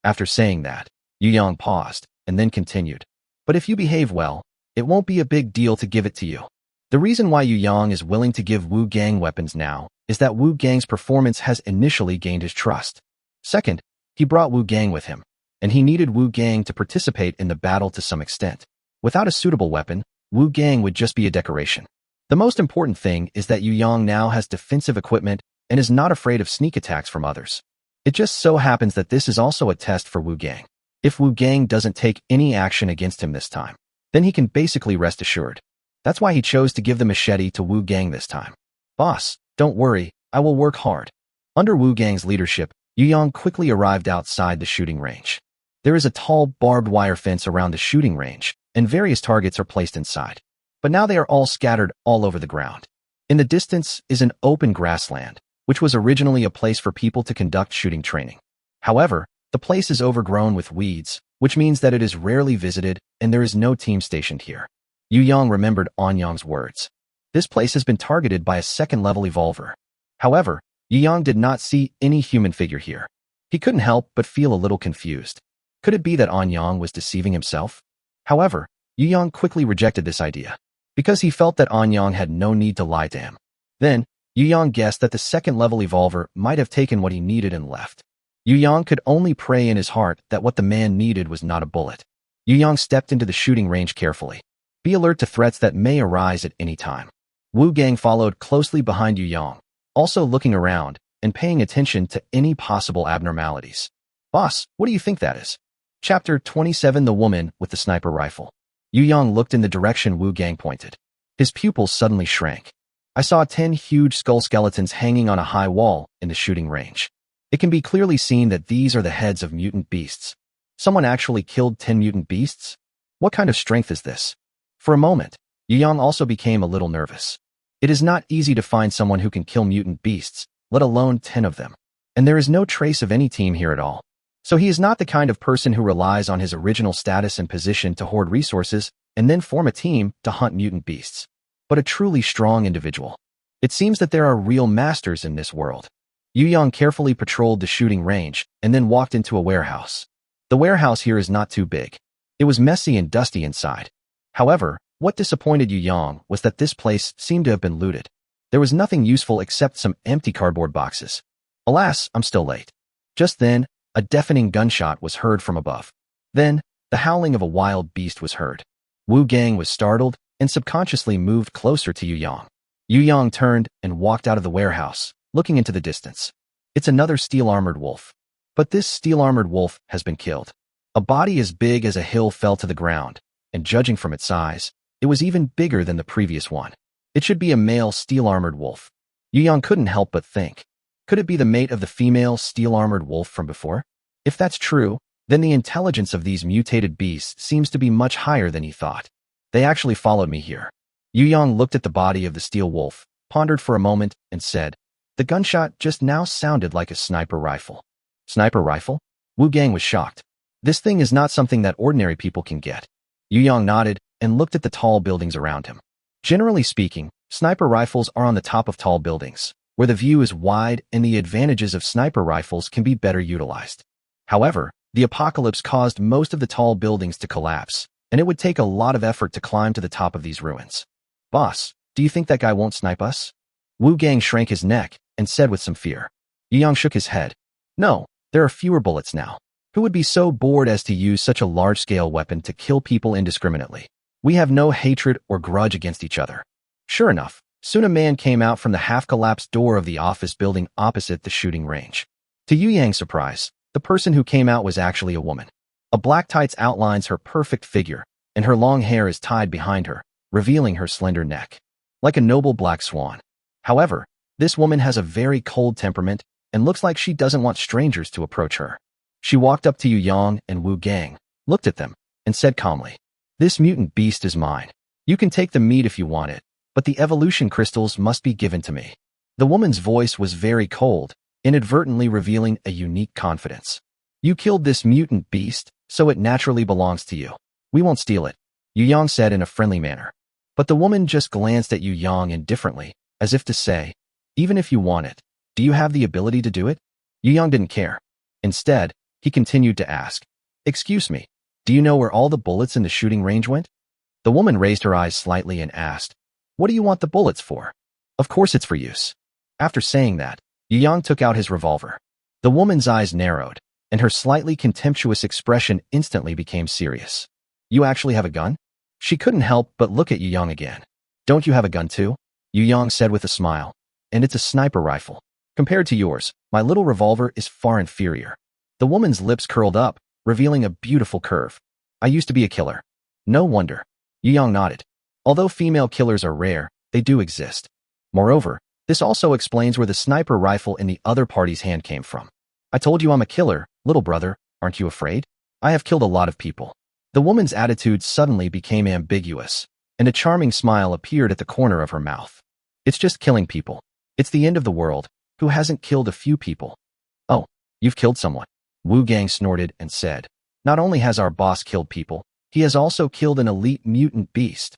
After saying that, Yu Yang paused and then continued. But if you behave well, it won't be a big deal to give it to you. The reason why Yu Yang is willing to give Wu Gang weapons now is that Wu Gang's performance has initially gained his trust. Second, he brought Wu Gang with him, and he needed Wu Gang to participate in the battle to some extent. Without a suitable weapon, Wu Gang would just be a decoration. The most important thing is that Yu Yang now has defensive equipment and is not afraid of sneak attacks from others. It just so happens that this is also a test for Wu Gang. If Wu Gang doesn't take any action against him this time, then he can basically rest assured. That's why he chose to give the machete to Wu Gang this time. Boss, don't worry, I will work hard. Under Wu Gang's leadership, Yu Yang quickly arrived outside the shooting range. There is a tall barbed wire fence around the shooting range, and various targets are placed inside. But now they are all scattered all over the ground. In the distance is an open grassland, which was originally a place for people to conduct shooting training. However, the place is overgrown with weeds, which means that it is rarely visited and there is no team stationed here. Yu Yang remembered Anyang's words. This place has been targeted by a second-level evolver. However, Yu Yang did not see any human figure here. He couldn't help but feel a little confused. Could it be that Anyang was deceiving himself? However, Yu Yang quickly rejected this idea, because he felt that Anyang had no need to lie to him. Then, Yu Yang guessed that the second-level evolver might have taken what he needed and left. Yu Yang could only pray in his heart that what the man needed was not a bullet. Yu Yang stepped into the shooting range carefully. Be alert to threats that may arise at any time. Wu Gang followed closely behind Yu Yang, also looking around and paying attention to any possible abnormalities. Boss, what do you think that is? Chapter 27 The Woman with the Sniper Rifle. Yu Yang looked in the direction Wu Gang pointed. His pupils suddenly shrank. I saw 10 huge skull skeletons hanging on a high wall in the shooting range. It can be clearly seen that these are the heads of mutant beasts. Someone actually killed 10 mutant beasts? What kind of strength is this? For a moment, Yu Yang also became a little nervous. It is not easy to find someone who can kill mutant beasts, let alone 10 of them. And there is no trace of any team here at all. So he is not the kind of person who relies on his original status and position to hoard resources and then form a team to hunt mutant beasts, but a truly strong individual. It seems that there are real masters in this world. Yu Yang carefully patrolled the shooting range and then walked into a warehouse. The warehouse here is not too big. It was messy and dusty inside. However, what disappointed Yu Yang was that this place seemed to have been looted. There was nothing useful except some empty cardboard boxes. Alas, I'm still late. Just then, a deafening gunshot was heard from above. Then, the howling of a wild beast was heard. Wu Gang was startled and subconsciously moved closer to Yu Yang. Yu Yang turned and walked out of the warehouse, looking into the distance. It's another steel-armored wolf. But this steel-armored wolf has been killed. A body as big as a hill fell to the ground, and judging from its size, it was even bigger than the previous one. It should be a male steel-armored wolf. Yu Yang couldn't help but think. Could it be the mate of the female steel-armored wolf from before? If that's true, then the intelligence of these mutated beasts seems to be much higher than he thought. They actually followed me here. Yu Yang looked at the body of the steel wolf, pondered for a moment, and said, "The gunshot just now sounded like a sniper rifle." Sniper rifle? Wu Gang was shocked. This thing is not something that ordinary people can get. Yu Yang nodded and looked at the tall buildings around him. Generally speaking, sniper rifles are on the top of tall buildings, where the view is wide and the advantages of sniper rifles can be better utilized. However, the apocalypse caused most of the tall buildings to collapse, and it would take a lot of effort to climb to the top of these ruins. "Boss, do you think that guy won't snipe us?" Wu Gang shrank his neck and said with some fear. Yu Yang shook his head. "No, there are fewer bullets now. Who would be so bored as to use such a large-scale weapon to kill people indiscriminately? We have no hatred or grudge against each other." Sure enough, soon a man came out from the half-collapsed door of the office building opposite the shooting range. To Yu Yang's surprise, the person who came out was actually a woman. A black tights outlines her perfect figure, and her long hair is tied behind her, revealing her slender neck. Like a noble black swan. However, this woman has a very cold temperament and looks like she doesn't want strangers to approach her. She walked up to Yu Yang and Wu Gang, looked at them, and said calmly, "This mutant beast is mine. You can take the meat if you want it, but the evolution crystals must be given to me." The woman's voice was very cold, inadvertently revealing a unique confidence. "You killed this mutant beast, so it naturally belongs to you. We won't steal it," Yu Yang said in a friendly manner. But the woman just glanced at Yu Yang indifferently, as if to say, "Even if you want it, do you have the ability to do it?" Yu Yang didn't care. Instead, he continued to ask, "Excuse me, do you know where all the bullets in the shooting range went?" The woman raised her eyes slightly and asked, "What do you want the bullets for?" "Of course it's for use." After saying that, Yu Yang took out his revolver. The woman's eyes narrowed, and her slightly contemptuous expression instantly became serious. "You actually have a gun?" She couldn't help but look at Yu Yang again. "Don't you have a gun too?" Yu Yang said with a smile. "And it's a sniper rifle. Compared to yours, my little revolver is far inferior." The woman's lips curled up, revealing a beautiful curve. "I used to be a killer." "No wonder." Yu Yang nodded. "Although female killers are rare, they do exist. Moreover, this also explains where the sniper rifle in the other party's hand came from. I told you I'm a killer, little brother, aren't you afraid? I have killed a lot of people." The woman's attitude suddenly became ambiguous, and a charming smile appeared at the corner of her mouth. "It's just killing people. It's the end of the world. Who hasn't killed a few people?" "Oh, you've killed someone." Wu Gang snorted and said, "Not only has our boss killed people, he has also killed an elite mutant beast."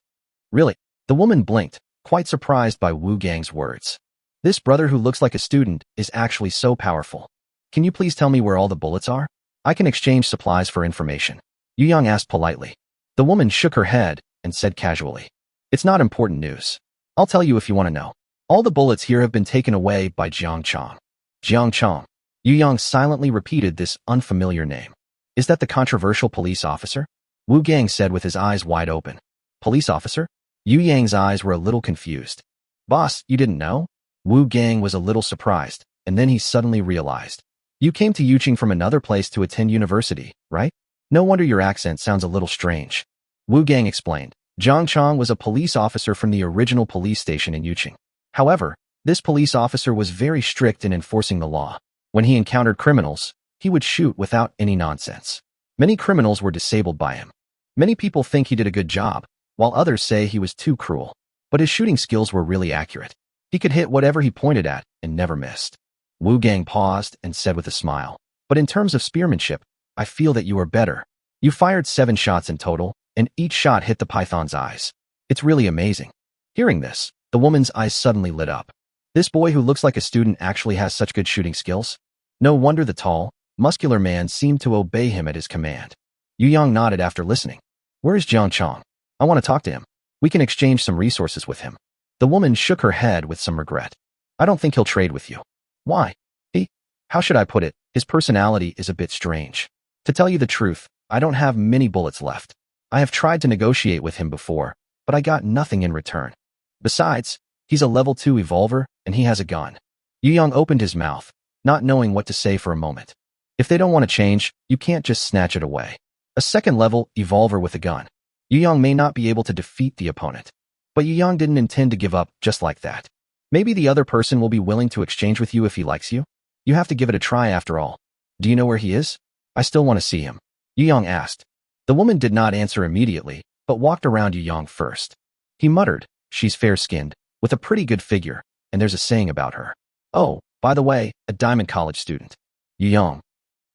"Really?" The woman blinked, quite surprised by Wu Gang's words. "This brother who looks like a student is actually so powerful. Can you please tell me where all the bullets are? I can exchange supplies for information." Yu Yang asked politely. The woman shook her head and said casually, "It's not important news. I'll tell you if you want to know. All the bullets here have been taken away by Jiang Chong." Jiang Chong. Yu Yang silently repeated this unfamiliar name. "Is that the controversial police officer?" Wu Gang said with his eyes wide open. "Police officer?" Yu Yang's eyes were a little confused. "Boss, you didn't know?" Wu Gang was a little surprised, and then he suddenly realized. "You came to Yuqing from another place to attend university, right? No wonder your accent sounds a little strange." Wu Gang explained. Zhang Chong was a police officer from the original police station in Yuqing. However, this police officer was very strict in enforcing the law. When he encountered criminals, he would shoot without any nonsense. Many criminals were disabled by him. Many people think he did a good job, while others say he was too cruel. But his shooting skills were really accurate. He could hit whatever he pointed at and never missed. Wu Gang paused and said with a smile, "But in terms of spearmanship, I feel that you are better. You fired 7 shots in total, and each shot hit the python's eyes. It's really amazing." Hearing this, the woman's eyes suddenly lit up. This boy who looks like a student actually has such good shooting skills? No wonder the tall, muscular man seemed to obey him at his command. Yu Yang nodded after listening. "Where is Zhang Chong? I want to talk to him. We can exchange some resources with him." The woman shook her head with some regret. "I don't think he'll trade with you." "Why?" How should I put it? His personality is a bit strange. To tell you the truth, I don't have many bullets left. I have tried to negotiate with him before, but I got nothing in return. Besides, he's a level 2 evolver, and he has a gun." Yu Yang opened his mouth, not knowing what to say for a moment. If they don't want to change, you can't just snatch it away. A second-level evolver with a gun. Yu Yang may not be able to defeat the opponent. But Yu Yang didn't intend to give up just like that. Maybe the other person will be willing to exchange with you if he likes you. You have to give it a try after all. Do you know where he is? I still want to see him. Yu Yang asked. The woman did not answer immediately, but walked around Yu Yang first. He muttered, "She's fair-skinned, with a pretty good figure, and there's a saying about her. Oh, by the way, a Diamond College student." Yu Yang.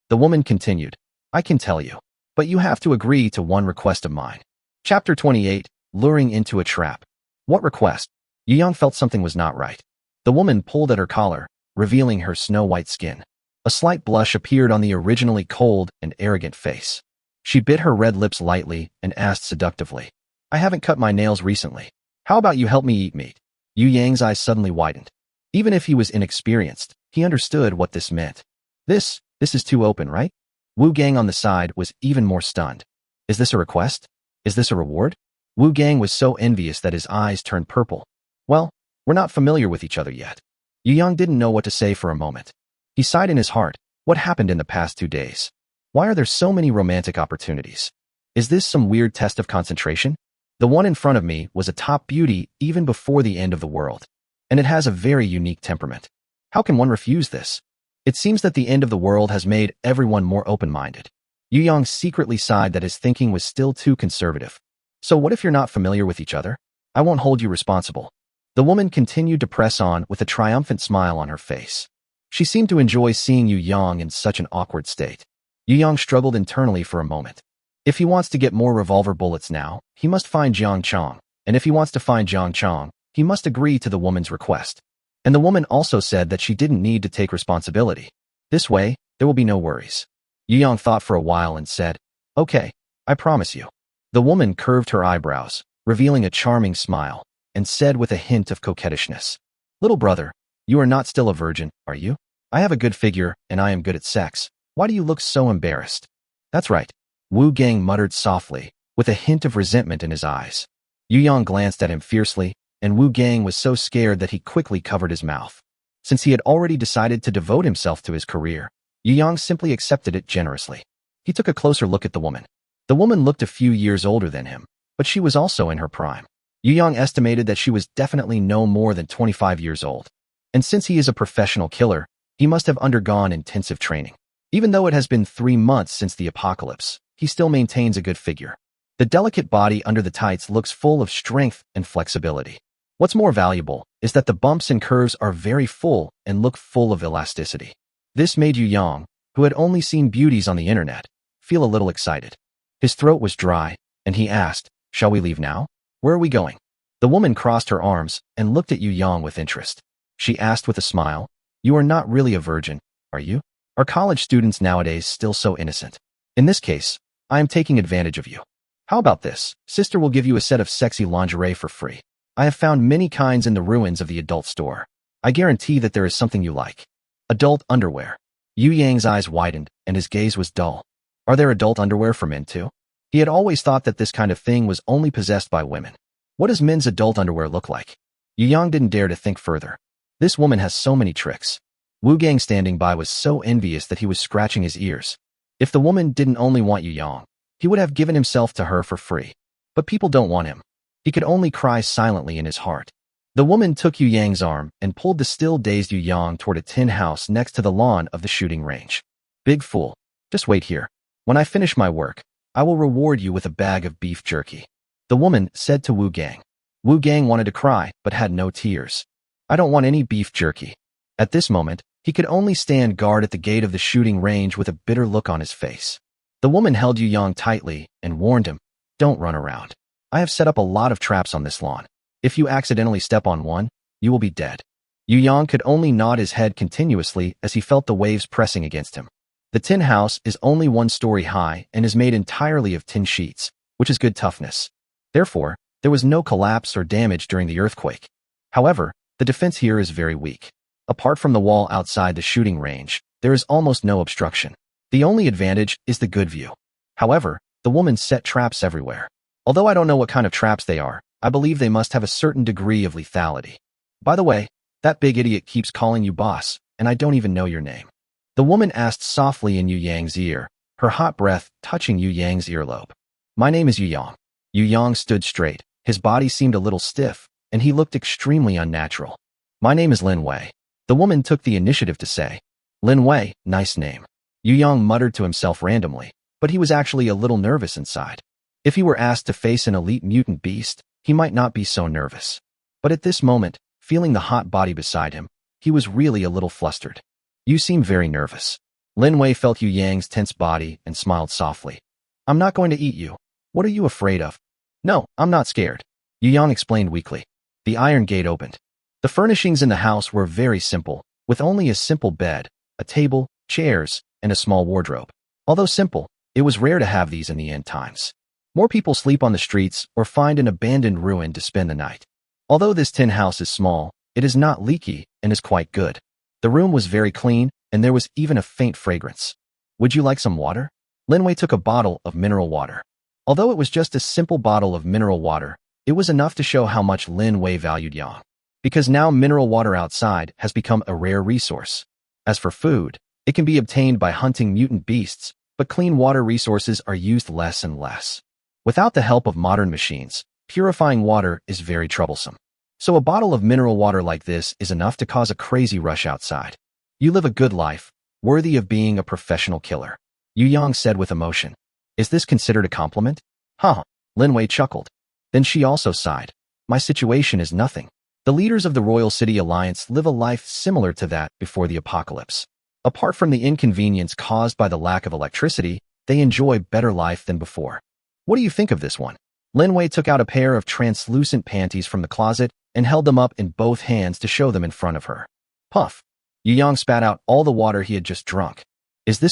The woman continued, "I can tell you, but you have to agree to one request of mine." Chapter 28, Luring into a Trap. What request? Yu Yang felt something was not right. The woman pulled at her collar, revealing her snow-white skin. A slight blush appeared on the originally cold and arrogant face. She bit her red lips lightly and asked seductively, "I haven't cut my nails recently. How about you help me eat meat?" Yu Yang's eyes suddenly widened. Even if he was inexperienced, he understood what this meant. This is too open, right? Wu Gang on the side was even more stunned. Is this a request? Is this a reward? Wu Gang was so envious that his eyes turned purple. Well, we're not familiar with each other yet. Yu Yang didn't know what to say for a moment. He sighed in his heart. What happened in the past 2 days? Why are there so many romantic opportunities? Is this some weird test of concentration? The one in front of me was a top beauty even before the end of the world. And it has a very unique temperament. How can one refuse this? It seems that the end of the world has made everyone more open-minded. Yu Yang secretly sighed that his thinking was still too conservative. So what if you're not familiar with each other? I won't hold you responsible. The woman continued to press on with a triumphant smile on her face. She seemed to enjoy seeing Yu Yang in such an awkward state. Yu Yang struggled internally for a moment. If he wants to get more revolver bullets now, he must find Zhang Chong. And if he wants to find Zhang Chong, he must agree to the woman's request. And the woman also said that she didn't need to take responsibility. This way, there will be no worries. Yu Yang thought for a while and said, "Okay, I promise you." The woman curved her eyebrows, revealing a charming smile, and said with a hint of coquettishness, "Little brother, you are not still a virgin, are you? I have a good figure, and I am good at sex. Why do you look so embarrassed?" "That's right," Wu Gang muttered softly, with a hint of resentment in his eyes. Yu Yang glanced at him fiercely, and Wu Gang was so scared that he quickly covered his mouth. Since he had already decided to devote himself to his career, Yu Yang simply accepted it generously. He took a closer look at the woman. The woman looked a few years older than him, but she was also in her prime. Yu Yang estimated that she was definitely no more than 25 years old. And since he is a professional killer, he must have undergone intensive training. Even though it has been 3 months since the apocalypse, he still maintains a good figure. The delicate body under the tights looks full of strength and flexibility. What's more valuable is that the bumps and curves are very full and look full of elasticity. This made Yu Yang, who had only seen beauties on the internet, feel a little excited. His throat was dry, and he asked, "Shall we leave now? Where are we going?" The woman crossed her arms and looked at Yu Yang with interest. She asked with a smile, "You are not really a virgin, are you? Are college students nowadays still so innocent? In this case, I am taking advantage of you. How about this? Sister will give you a set of sexy lingerie for free. I have found many kinds in the ruins of the adult store. I guarantee that there is something you like." Adult underwear. Yu Yang's eyes widened, and his gaze was dull. Are there adult underwear for men too? He had always thought that this kind of thing was only possessed by women. What does men's adult underwear look like? Yu Yang didn't dare to think further. This woman has so many tricks. Wu Gang standing by was so envious that he was scratching his ears. If the woman didn't only want Yu Yang, he would have given himself to her for free. But people don't want him. He could only cry silently in his heart. The woman took Yu Yang's arm and pulled the still dazed Yu Yang toward a tin house next to the lawn of the shooting range. Big fool. Just wait here. When I finish my work, I will reward you with a bag of beef jerky. The woman said to Wu Gang. Wu Gang wanted to cry, but had no tears. I don't want any beef jerky. At this moment, he could only stand guard at the gate of the shooting range with a bitter look on his face. The woman held Yu Yang tightly and warned him, don't run around. I have set up a lot of traps on this lawn. If you accidentally step on one, you will be dead. Yu Yang could only nod his head continuously as he felt the waves pressing against him. The tin house is only 1 story high and is made entirely of tin sheets, which is good toughness. Therefore, there was no collapse or damage during the earthquake. However, the defense here is very weak. Apart from the wall outside the shooting range, there is almost no obstruction. The only advantage is the good view. However, the woman set traps everywhere. Although I don't know what kind of traps they are, I believe they must have a certain degree of lethality. By the way, that big idiot keeps calling you boss, and I don't even know your name. The woman asked softly in Yu Yang's ear, her hot breath touching Yu Yang's earlobe. My name is Yu Yang. Yu Yang stood straight, his body seemed a little stiff, and he looked extremely unnatural. My name is Lin Wei. The woman took the initiative to say. Lin Wei, nice name. Yu Yang muttered to himself randomly, but he was actually a little nervous inside. If he were asked to face an elite mutant beast, he might not be so nervous. But at this moment, feeling the hot body beside him, he was really a little flustered. You seem very nervous. Lin Wei felt Yu Yang's tense body and smiled softly. I'm not going to eat you. What are you afraid of? No, I'm not scared. Yu Yang explained weakly. The iron gate opened. The furnishings in the house were very simple, with only a simple bed, a table, chairs, and a small wardrobe. Although simple, it was rare to have these in the end times. More people sleep on the streets or find an abandoned ruin to spend the night. Although this tin house is small, it is not leaky and is quite good. The room was very clean, and there was even a faint fragrance. Would you like some water? Lin Wei took a bottle of mineral water. Although it was just a simple bottle of mineral water, it was enough to show how much Lin Wei valued Yang. Because now mineral water outside has become a rare resource. As for food, it can be obtained by hunting mutant beasts, but clean water resources are used less and less. Without the help of modern machines, purifying water is very troublesome. So a bottle of mineral water like this is enough to cause a crazy rush outside. You live a good life, worthy of being a professional killer. Yu Yang said with emotion. Is this considered a compliment? Huh. Lin Wei chuckled. Then she also sighed. My situation is nothing. The leaders of the Royal City Alliance live a life similar to that before the apocalypse. Apart from the inconvenience caused by the lack of electricity, they enjoy better life than before. What do you think of this one? Lin Wei took out a pair of translucent panties from the closet and held them up in both hands to show them in front of her. Puff. Yu Yang spat out all the water he had just drunk.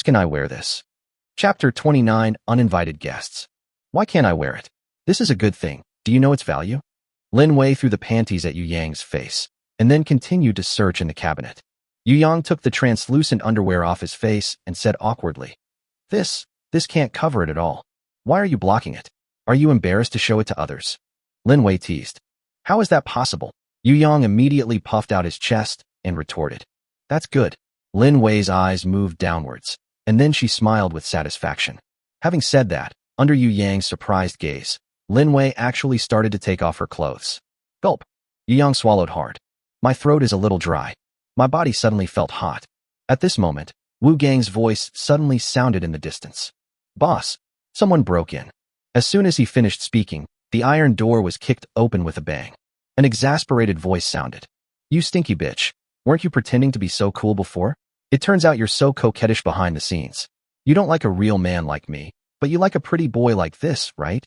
Can I wear this? Chapter 29, Uninvited Guests. Why can't I wear it? This is a good thing. Do you know its value? Lin Wei threw the panties at Yu Yang's face, and then continued to search in the cabinet. Yu Yang took the translucent underwear off his face and said awkwardly, This can't cover it at all. Why are you blocking it? Are you embarrassed to show it to others? Lin Wei teased. How is that possible? Yu Yang immediately puffed out his chest and retorted. That's good. Lin Wei's eyes moved downwards, and then she smiled with satisfaction. Having said that, under Yu Yang's surprised gaze, Lin Wei actually started to take off her clothes. Gulp. Yu Yang swallowed hard. My throat is a little dry. My body suddenly felt hot. At this moment, Wu Gang's voice suddenly sounded in the distance. Boss. Someone broke in. As soon as he finished speaking, the iron door was kicked open with a bang. An exasperated voice sounded. You stinky bitch. Weren't you pretending to be so cool before? It turns out you're so coquettish behind the scenes. You don't like a real man like me, but you like a pretty boy like this, right?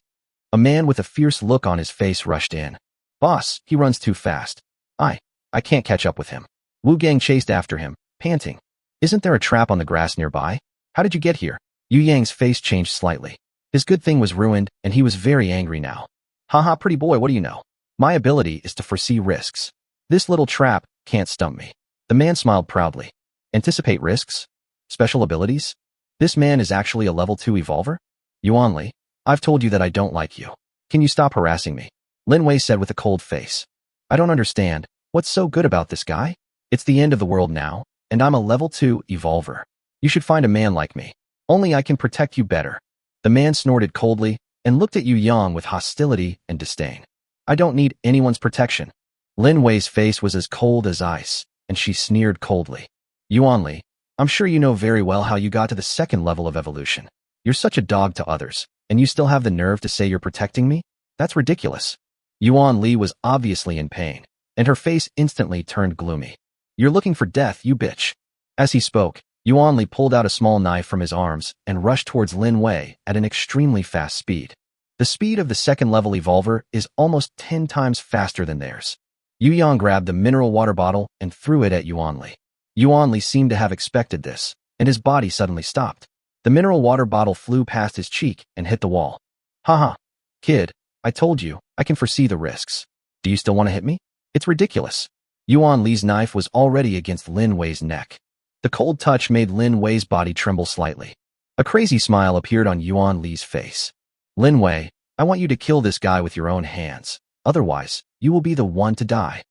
A man with a fierce look on his face rushed in. Boss, he runs too fast. I can't catch up with him. Wu Gang chased after him, panting. Isn't there a trap on the grass nearby? How did you get here? Yu Yang's face changed slightly. His good thing was ruined, and he was very angry now. Haha, pretty boy, what do you know? My ability is to foresee risks. This little trap can't stump me. The man smiled proudly. Anticipate risks? Special abilities? This man is actually a level 2 evolver? Yuanli, I've told you that I don't like you. Can you stop harassing me? Lin Wei said with a cold face. I don't understand. What's so good about this guy? It's the end of the world now, and I'm a level 2 evolver. You should find a man like me. Only I can protect you better. The man snorted coldly, and looked at Yu Yang with hostility and disdain. I don't need anyone's protection. Lin Wei's face was as cold as ice, and she sneered coldly. Yuanli, I'm sure you know very well how you got to the second level of evolution. You're such a dog to others, and you still have the nerve to say you're protecting me? That's ridiculous. Yuan Li was obviously in pain, and her face instantly turned gloomy. You're looking for death, you bitch. As he spoke, Yuan Li pulled out a small knife from his arms and rushed towards Lin Wei at an extremely fast speed. The speed of the second-level evolver is almost 10 times faster than theirs. Yu Yang grabbed the mineral water bottle and threw it at Yuan Li. Yuan Li seemed to have expected this, and his body suddenly stopped. The mineral water bottle flew past his cheek and hit the wall. Haha, kid, I told you, I can foresee the risks. Do you still want to hit me? It's ridiculous. Yuan Li's knife was already against Lin Wei's neck. The cold touch made Lin Wei's body tremble slightly. A crazy smile appeared on Yuan Li's face. Lin Wei, I want you to kill this guy with your own hands. Otherwise, you will be the one to die.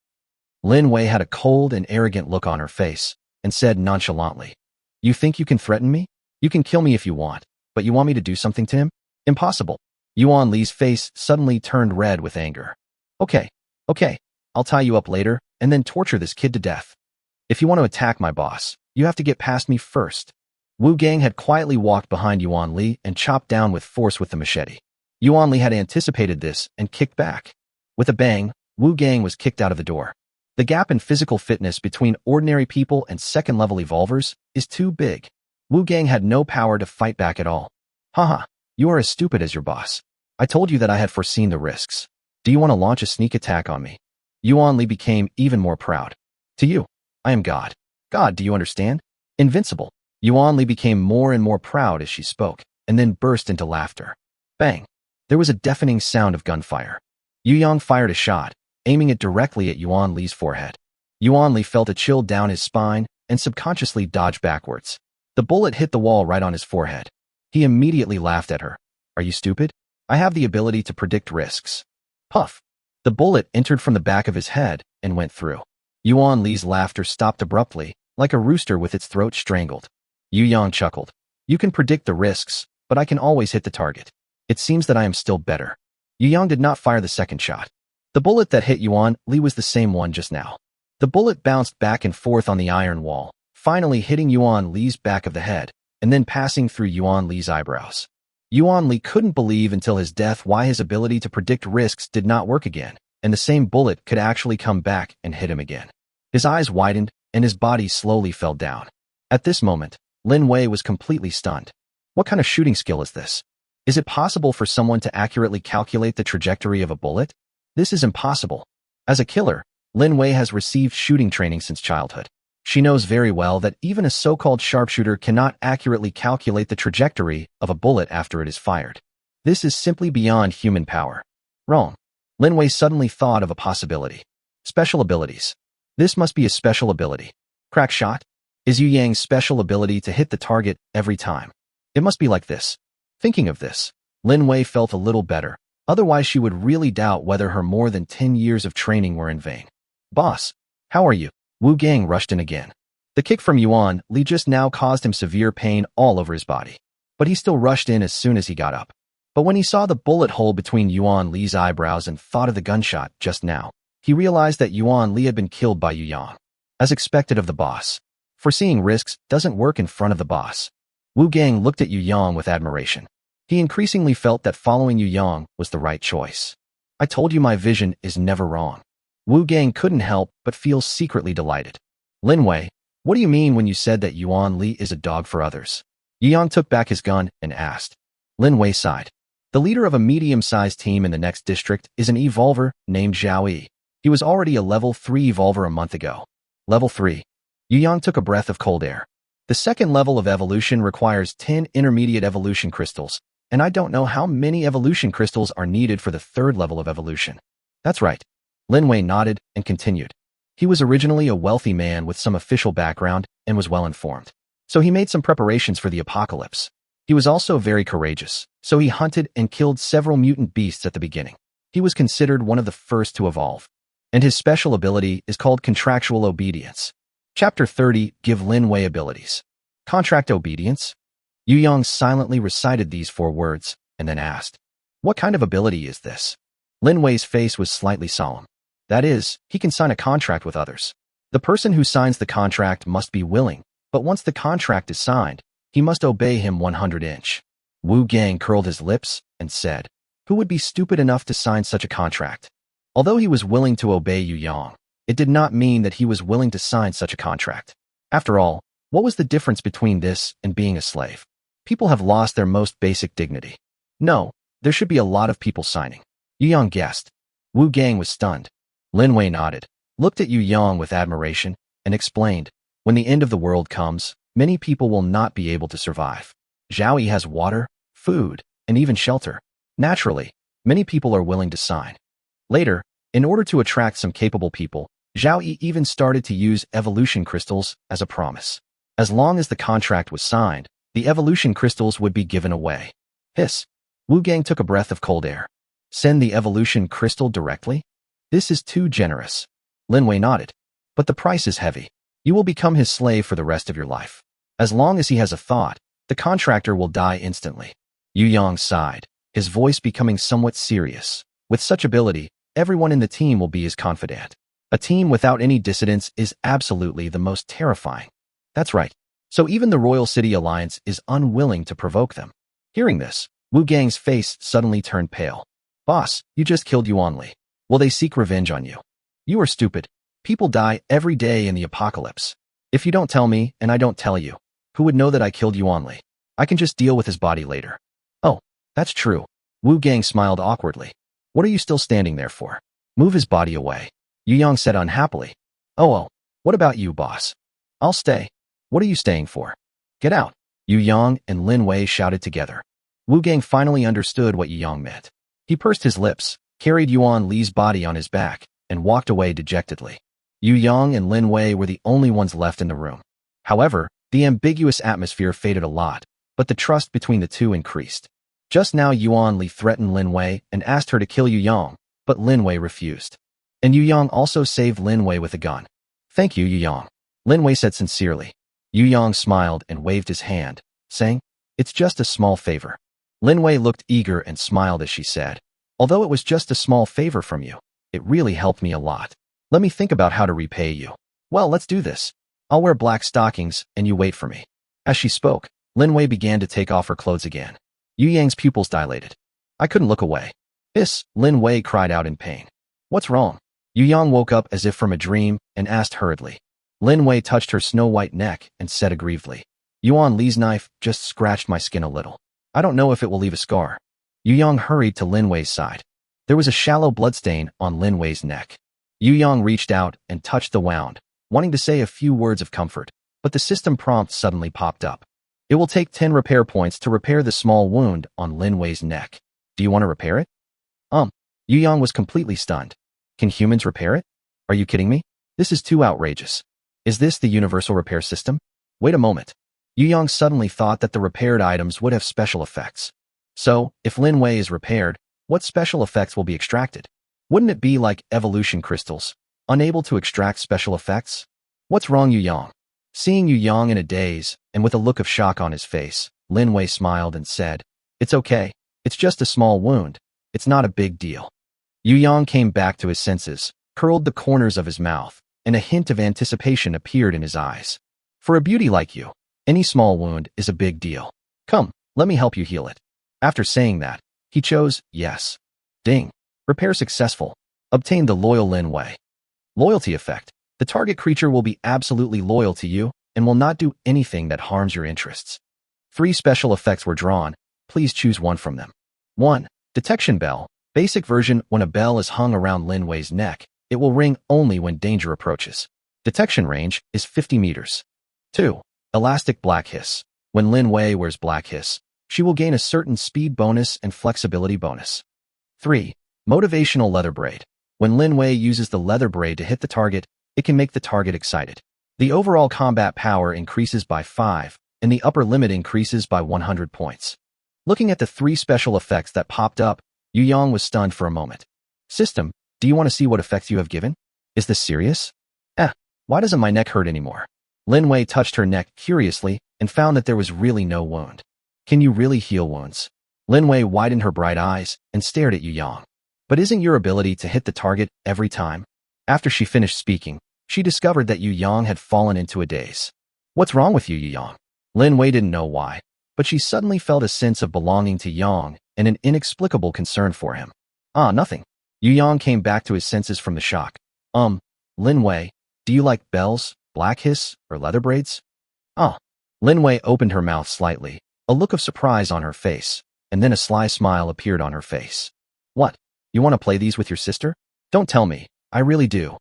Lin Wei had a cold and arrogant look on her face and said nonchalantly, You think you can threaten me? You can kill me if you want, but you want me to do something to him? Impossible. Yuan Li's face suddenly turned red with anger. Okay, I'll tie you up later and then torture this kid to death. If you want to attack my boss, you have to get past me first. Wu Gang had quietly walked behind Yuan Li and chopped down with force with the machete. Yuan Li had anticipated this and kicked back. With a bang, Wu Gang was kicked out of the door. The gap in physical fitness between ordinary people and second-level evolvers is too big. Wu Gang had no power to fight back at all. Haha, you are as stupid as your boss. I told you that I had foreseen the risks. Do you want to launch a sneak attack on me? Yuan Li became even more proud. To you, I am God. God, do you understand? Invincible. Yuan Li became more and more proud as she spoke, and then burst into laughter. Bang! There was a deafening sound of gunfire. Yu Yang fired a shot, aiming it directly at Yuan Li's forehead. Yuan Li felt a chill down his spine and subconsciously dodged backwards. The bullet hit the wall right on his forehead. He immediately laughed at her. Are you stupid? I have the ability to predict risks. Puff! The bullet entered from the back of his head and went through. Yuan Li's laughter stopped abruptly, like a rooster with its throat strangled. Yu Yang chuckled. You can predict the risks, but I can always hit the target. It seems that I am still better. Yu Yang did not fire the second shot. The bullet that hit Yuan Li was the same one just now. The bullet bounced back and forth on the iron wall, finally hitting Yuan Li's back of the head, and then passing through Yuan Li's eyebrows. Yuan Li couldn't believe until his death why his ability to predict risks did not work again, and the same bullet could actually come back and hit him again. His eyes widened, and his body slowly fell down. At this moment, Lin Wei was completely stunned. What kind of shooting skill is this? Is it possible for someone to accurately calculate the trajectory of a bullet? This is impossible. As a killer, Lin Wei has received shooting training since childhood. She knows very well that even a so-called sharpshooter cannot accurately calculate the trajectory of a bullet after it is fired. This is simply beyond human power. Wrong. Lin Wei suddenly thought of a possibility. Special abilities. This must be a special ability. Crack shot? Is Yu Yang's special ability to hit the target every time? It must be like this. Thinking of this, Lin Wei felt a little better. Otherwise, she would really doubt whether her more than 10 years of training were in vain. Boss, how are you? Wu Gang rushed in again. The kick from Yuan Li just now caused him severe pain all over his body. But he still rushed in as soon as he got up. But when he saw the bullet hole between Yuan Li's eyebrows and thought of the gunshot just now, he realized that Yuan Li had been killed by Yu Yang. As expected of the boss. Foreseeing risks doesn't work in front of the boss. Wu Gang looked at Yu Yang with admiration. He increasingly felt that following Yu Yang was the right choice. I told you my vision is never wrong. Wu Gang couldn't help but feel secretly delighted. Lin Wei, what do you mean when you said that Yuan Li is a dog for others? Yu Yang took back his gun and asked. Lin Wei sighed. The leader of a medium-sized team in the next district is an evolver named Zhao Yi. He was already a level 3 evolver a month ago. Level 3. Yu Yang took a breath of cold air. The second level of evolution requires 10 intermediate evolution crystals, and I don't know how many evolution crystals are needed for the third level of evolution. That's right. Lin Wei nodded and continued. He was originally a wealthy man with some official background and was well informed. So he made some preparations for the apocalypse. He was also very courageous, so he hunted and killed several mutant beasts at the beginning. He was considered one of the first to evolve. And his special ability is called Contractual Obedience. Chapter 30, Give Lin Wei Abilities. Contract Obedience? Yu Yang silently recited these 4 words, and then asked, What kind of ability is this? Lin Wei's face was slightly solemn. That is, he can sign a contract with others. The person who signs the contract must be willing, but once the contract is signed, he must obey him 100-inch. Wu Gang curled his lips and said, who would be stupid enough to sign such a contract? Although he was willing to obey Yu Yang, it did not mean that he was willing to sign such a contract. After all, what was the difference between this and being a slave? People have lost their most basic dignity. No, there should be a lot of people signing. Yu Yang guessed. Wu Gang was stunned. Lin Wei nodded, looked at Yu Yang with admiration, and explained, when the end of the world comes, many people will not be able to survive. Zhao Yi has water, food, and even shelter. Naturally, many people are willing to sign. Later, in order to attract some capable people, Zhao Yi even started to use evolution crystals as a promise. As long as the contract was signed, the evolution crystals would be given away. Hiss. Wu Gang took a breath of cold air. Send the evolution crystal directly? This is too generous. Lin Wei nodded. But the price is heavy. You will become his slave for the rest of your life. As long as he has a thought, the contractor will die instantly. Yu Yang sighed, his voice becoming somewhat serious. With such ability, everyone in the team will be his confidant. A team without any dissidents is absolutely the most terrifying. That's right. So even the Royal City Alliance is unwilling to provoke them. Hearing this, Wu Gang's face suddenly turned pale. Boss, you just killed Yuan Li. Will they seek revenge on you? You are stupid. People die every day in the apocalypse. If you don't tell me, and I don't tell you, who would know that I killed Yuan Li? I can just deal with his body later. Oh, that's true. Wu Gang smiled awkwardly. What are you still standing there for? Move his body away. Yu Yang said unhappily. Oh, what about you, boss? I'll stay. What are you staying for? Get out. Yu Yang and Lin Wei shouted together. Wu Gang finally understood what Yu Yang meant. He pursed his lips, carried Yuan Li's body on his back, and walked away dejectedly. Yu Yang and Lin Wei were the only ones left in the room. However, the ambiguous atmosphere faded a lot, but the trust between the two increased. Just now Yuan Li threatened Lin Wei and asked her to kill Yu Yang, but Lin Wei refused. And Yu Yang also saved Lin Wei with a gun. Thank you, Yu Yang. Lin Wei said sincerely. Yu Yang smiled and waved his hand, saying, it's just a small favor. Lin Wei looked eager and smiled as she said, although it was just a small favor from you, it really helped me a lot. Let me think about how to repay you. Well, let's do this. I'll wear black stockings and you wait for me. As she spoke, Lin Wei began to take off her clothes again. Yu Yang's pupils dilated. I couldn't look away. Lin Wei cried out in pain. What's wrong? Yu Yang woke up as if from a dream and asked hurriedly. Lin Wei touched her snow-white neck and said aggrievedly, Yuan Li's knife just scratched my skin a little. I don't know if it will leave a scar. Yu Yang hurried to Lin Wei's side. There was a shallow bloodstain on Lin Wei's neck. Yu Yang reached out and touched the wound, wanting to say a few words of comfort, but the system prompt suddenly popped up. It will take 10 repair points to repair the small wound on Lin Wei's neck. Do you want to repair it? Yu Yang was completely stunned. Can humans repair it? Are you kidding me? This is too outrageous. Is this the universal repair system? Wait a moment. Yu Yang suddenly thought that the repaired items would have special effects. So, if Lin Wei is repaired, what special effects will be extracted? Wouldn't it be like evolution crystals, unable to extract special effects? What's wrong, Yu Yang? Seeing Yu Yang in a daze, and with a look of shock on his face, Lin Wei smiled and said, It's okay. It's just a small wound. It's not a big deal. Yu Yang came back to his senses, curled the corners of his mouth, and a hint of anticipation appeared in his eyes. For a beauty like you, any small wound is a big deal. Come, let me help you heal it. After saying that, he chose yes. Ding. Repair successful. Obtain the loyal Lin Wei. Loyalty effect. The target creature will be absolutely loyal to you and will not do anything that harms your interests. 3 special effects were drawn. Please choose one from them. 1. Detection bell. Basic version. When a bell is hung around Lin Wei's neck, it will ring only when danger approaches. Detection range is 50 meters. 2. Elastic black hiss. When Lin Wei wears black hiss, she will gain a certain speed bonus and flexibility bonus. 3. Motivational leather braid. When Lin Wei uses the leather braid to hit the target, it can make the target excited. The overall combat power increases by 5, and the upper limit increases by 100 points. Looking at the 3 special effects that popped up, Yu Yang was stunned for a moment. System, do you want to see what effects you have given? Is this serious? Why doesn't my neck hurt anymore? Lin Wei touched her neck curiously and found that there was really no wound. Can you really heal wounds? Lin Wei widened her bright eyes and stared at Yu Yang. But isn't your ability to hit the target every time? After she finished speaking, she discovered that Yu Yang had fallen into a daze. What's wrong with you, Yu Yang? Lin Wei didn't know why, but she suddenly felt a sense of belonging to Yang and an inexplicable concern for him. Ah, nothing. Yu Yang came back to his senses from the shock. Lin Wei, do you like bells, black hiss, or leather braids? Ah. Lin Wei opened her mouth slightly, a look of surprise on her face, and then a sly smile appeared on her face. What? You want to play these with your sister? Don't tell me. I really do.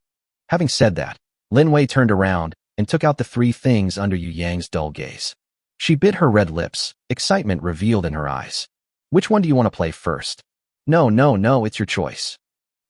Having said that, Lin Wei turned around and took out the three things under Yu Yang's dull gaze. She bit her red lips, excitement revealed in her eyes. Which one do you want to play first? No, it's your choice.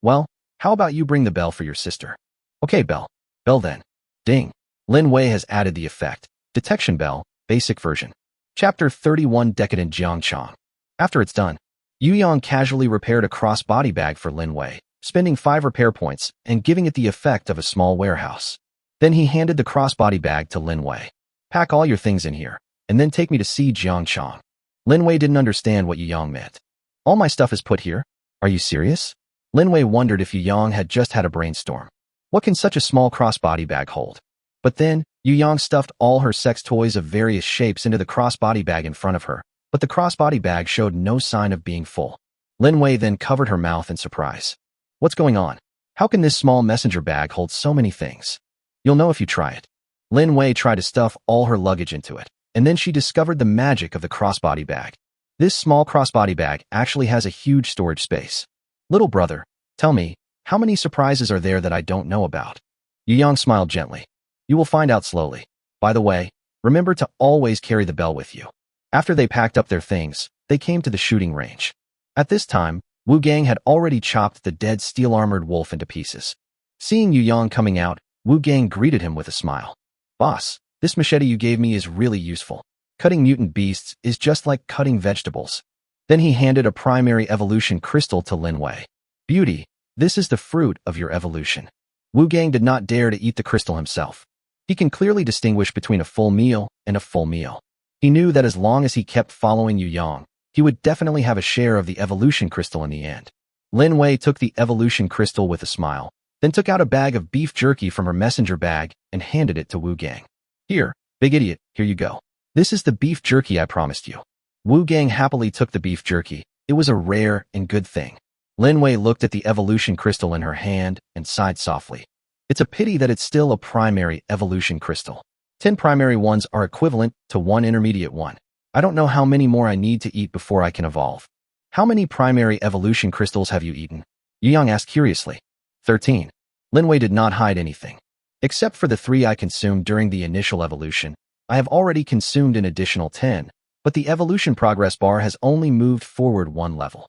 Well, how about you bring the bell for your sister? Okay, bell. Bell then. Ding. Lin Wei has added the effect. Detection bell, basic version. Chapter 31 Decadent Jiangchang. After it's done, Yu Yang casually repaired a cross-body bag for Lin Wei, spending 5 repair points and giving it the effect of a small warehouse. Then he handed the crossbody bag to Lin Wei. Pack all your things in here, and then take me to see Jiangchang. Lin Wei didn't understand what Yu Yang meant. All my stuff is put here? Are you serious? Lin Wei wondered if Yu Yang had just had a brainstorm. What can such a small crossbody bag hold? But then, Yu Yang stuffed all her sex toys of various shapes into the crossbody bag in front of her, but the crossbody bag showed no sign of being full. Lin Wei then covered her mouth in surprise. What's going on? How can this small messenger bag hold so many things? You'll know if you try it. Lin Wei tried to stuff all her luggage into it, and then she discovered the magic of the crossbody bag. This small crossbody bag actually has a huge storage space. Little brother, tell me, how many surprises are there that I don't know about? Yu Yang smiled gently. You will find out slowly. By the way, remember to always carry the bell with you. After they packed up their things, they came to the shooting range. At this time, Wu Gang had already chopped the dead steel-armored wolf into pieces. Seeing Yu Yang coming out, Wu Gang greeted him with a smile. Boss, this machete you gave me is really useful. Cutting mutant beasts is just like cutting vegetables. Then he handed a primary evolution crystal to Lin Wei. Beauty, this is the fruit of your evolution. Wu Gang did not dare to eat the crystal himself. He can clearly distinguish between a full meal and a full meal. He knew that as long as he kept following Yu Yang, he would definitely have a share of the evolution crystal in the end. Lin Wei took the evolution crystal with a smile, then took out a bag of beef jerky from her messenger bag and handed it to Wu Gang. Here, big idiot, here you go. This is the beef jerky I promised you. Wu Gang happily took the beef jerky. It was a rare and good thing. Lin Wei looked at the evolution crystal in her hand and sighed softly. It's a pity that it's still a primary evolution crystal. 10 primary ones are equivalent to 1 intermediate one. I don't know how many more I need to eat before I can evolve. How many primary evolution crystals have you eaten? Yu Yang asked curiously. 13. Lin Wei did not hide anything. Except for the 3 I consumed during the initial evolution, I have already consumed an additional 10, but the evolution progress bar has only moved forward 1 level.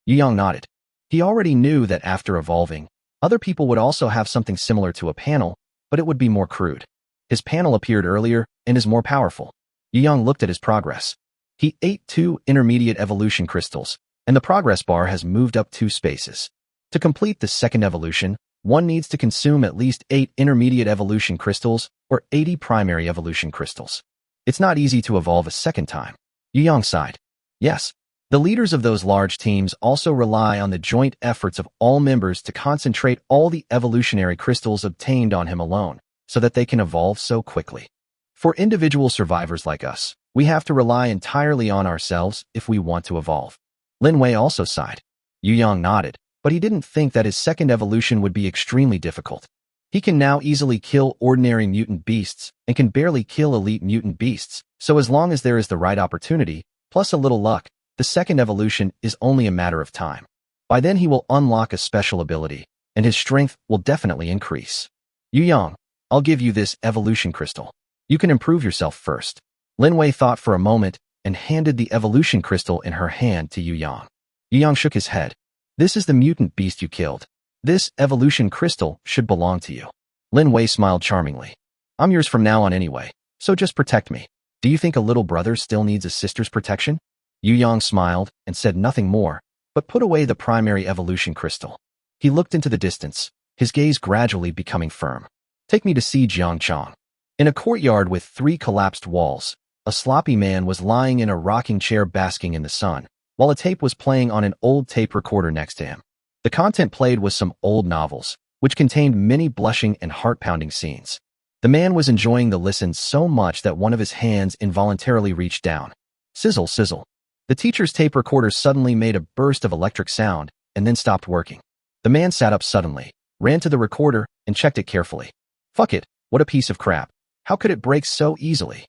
Yu Yang nodded. He already knew that after evolving, other people would also have something similar to a panel, but it would be more crude. His panel appeared earlier and is more powerful. Yu Yang looked at his progress. He ate 2 intermediate evolution crystals, and the progress bar has moved up 2 spaces. To complete the second evolution, one needs to consume at least 8 intermediate evolution crystals or 80 primary evolution crystals. It's not easy to evolve a second time. Yu Yang sighed. Yes. The leaders of those large teams also rely on the joint efforts of all members to concentrate all the evolutionary crystals obtained on him alone, so that they can evolve so quickly. For individual survivors like us, we have to rely entirely on ourselves if we want to evolve. Lin Wei also sighed. Yu Yang nodded, but he didn't think that his second evolution would be extremely difficult. He can now easily kill ordinary mutant beasts and can barely kill elite mutant beasts, so as long as there is the right opportunity, plus a little luck, the second evolution is only a matter of time. By then he will unlock a special ability, and his strength will definitely increase. Yu Yang, I'll give you this evolution crystal. You can improve yourself first. Lin Wei thought for a moment and handed the evolution crystal in her hand to Yu Yang. Yu Yang shook his head. This is the mutant beast you killed. This evolution crystal should belong to you. Lin Wei smiled charmingly. I'm yours from now on anyway, so just protect me. Do you think a little brother still needs a sister's protection? Yu Yang smiled and said nothing more, but put away the primary evolution crystal. He looked into the distance, his gaze gradually becoming firm. Take me to see Jiangchang. In a courtyard with 3 collapsed walls, a sloppy man was lying in a rocking chair basking in the sun, while a tape was playing on an old tape recorder next to him. The content played was some old novels, which contained many blushing and heart-pounding scenes. The man was enjoying the listen so much that one of his hands involuntarily reached down. Sizzle, sizzle. The teacher's tape recorder suddenly made a burst of electric sound and then stopped working. The man sat up suddenly, ran to the recorder, and checked it carefully. Fuck it, what a piece of crap. How could it break so easily?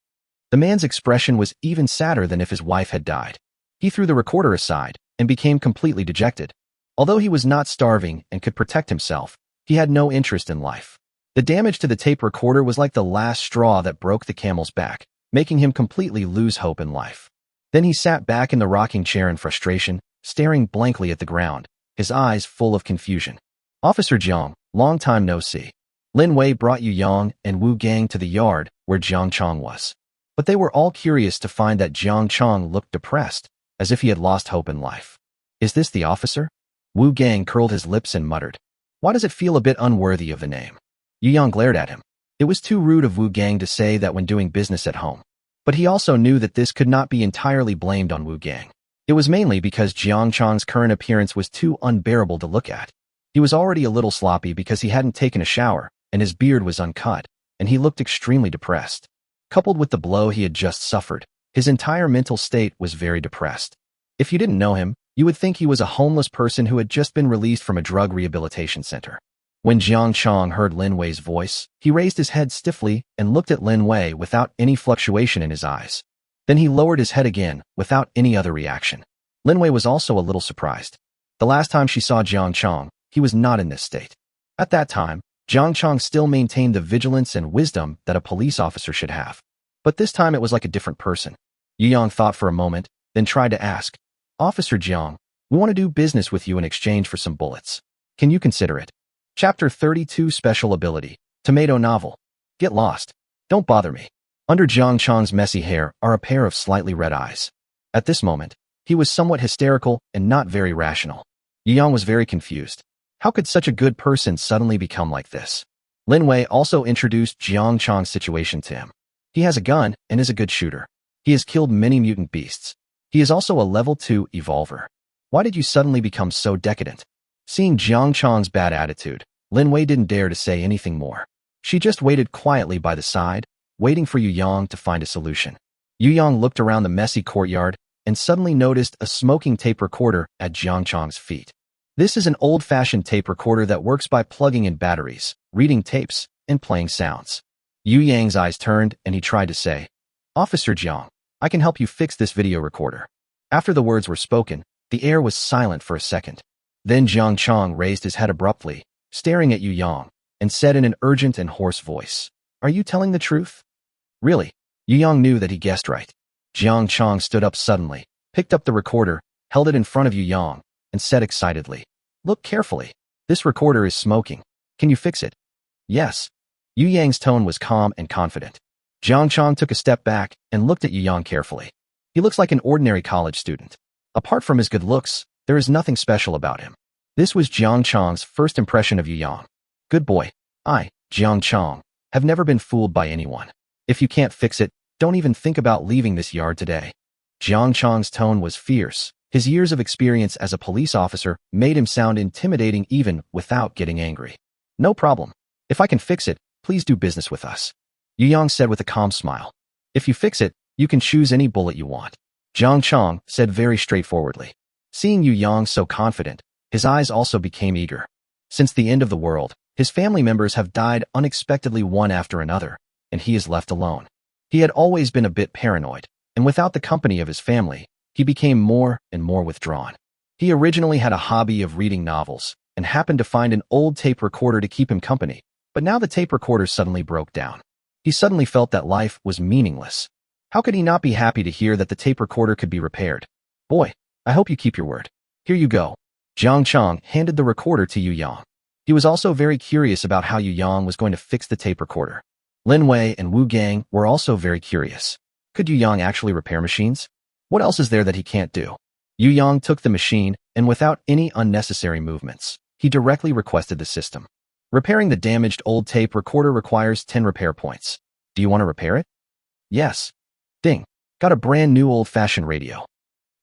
The man's expression was even sadder than if his wife had died. He threw the recorder aside and became completely dejected. Although he was not starving and could protect himself, he had no interest in life. The damage to the tape recorder was like the last straw that broke the camel's back, making him completely lose hope in life. Then he sat back in the rocking chair in frustration, staring blankly at the ground, his eyes full of confusion. Officer Jiang, long time no see. Lin Wei brought Yu Yang and Wu Gang to the yard where Jiang Chong was. But they were all curious to find that Jiang Chong looked depressed, as if he had lost hope in life. Is this the officer? Wu Gang curled his lips and muttered. Why does it feel a bit unworthy of the name? Yu Yang glared at him. It was too rude of Wu Gang to say that when doing business at home. But he also knew that this could not be entirely blamed on Wu Gang. It was mainly because Jiang Chong's current appearance was too unbearable to look at. He was already a little sloppy because he hadn't taken a shower, and his beard was uncut, and he looked extremely depressed. Coupled with the blow he had just suffered, his entire mental state was very depressed. If you didn't know him, you would think he was a homeless person who had just been released from a drug rehabilitation center. When Jiang Chong heard Lin Wei's voice, he raised his head stiffly and looked at Lin Wei without any fluctuation in his eyes. Then he lowered his head again, without any other reaction. Lin Wei was also a little surprised. The last time she saw Jiang Chong, he was not in this state. At that time, Jiang Chong still maintained the vigilance and wisdom that a police officer should have. But this time it was like a different person. Yu Yang thought for a moment, then tried to ask, Officer Jiang, we want to do business with you in exchange for some bullets. Can you consider it? Chapter 32 Special Ability, Tomato Novel. Get lost. Don't bother me. Under Jiang Chong's messy hair are a pair of slightly red eyes. At this moment, he was somewhat hysterical and not very rational. Yu Yang was very confused. How could such a good person suddenly become like this? Lin Wei also introduced Jiang Chong's situation to him. He has a gun and is a good shooter. He has killed many mutant beasts. He is also a level 2 evolver. Why did you suddenly become so decadent? Seeing Jiang Chong's bad attitude, Lin Wei didn't dare to say anything more. She just waited quietly by the side, waiting for Yu Yang to find a solution. Yu Yang looked around the messy courtyard and suddenly noticed a smoking tape recorder at Jiang Chong's feet. This is an old-fashioned tape recorder that works by plugging in batteries, reading tapes, and playing sounds. Yu Yang's eyes turned and he tried to say, Officer Jiang, I can help you fix this video recorder. After the words were spoken, the air was silent for a second. Then Jiang Chong raised his head abruptly, staring at Yu Yang, and said in an urgent and hoarse voice, Are you telling the truth? Really? Yu Yang knew that he guessed right. Jiang Chong stood up suddenly, picked up the recorder, held it in front of Yu Yang, and said excitedly, Look carefully. This recorder is smoking. Can you fix it? Yes. Yu Yang's tone was calm and confident. Jiang Chong took a step back and looked at Yu Yang carefully. He looks like an ordinary college student. Apart from his good looks, there is nothing special about him. This was Jiang Chong's first impression of Yu Yang. Good boy. I, Jiang Chong, have never been fooled by anyone. If you can't fix it, don't even think about leaving this yard today. Jiang Chong's tone was fierce. His years of experience as a police officer made him sound intimidating even without getting angry. No problem. If I can fix it, please do business with us. Yu Yang said with a calm smile. If you fix it, you can choose any bullet you want. Jiang Chong said very straightforwardly. Seeing Yu Yang so confident, his eyes also became eager. Since the end of the world, his family members have died unexpectedly one after another, and he is left alone. He had always been a bit paranoid, and without the company of his family, he became more and more withdrawn. He originally had a hobby of reading novels, and happened to find an old tape recorder to keep him company, but now the tape recorder suddenly broke down. He suddenly felt that life was meaningless. How could he not be happy to hear that the tape recorder could be repaired? Boy, I hope you keep your word. Here you go. Jiang Chong handed the recorder to Yu Yang. He was also very curious about how Yu Yang was going to fix the tape recorder. Lin Wei and Wu Gang were also very curious. Could Yu Yang actually repair machines? What else is there that he can't do? Yu Yang took the machine, and without any unnecessary movements, he directly requested the system. Repairing the damaged old tape recorder requires 10 repair points. Do you want to repair it? Yes. Ding. Got a brand new old-fashioned radio.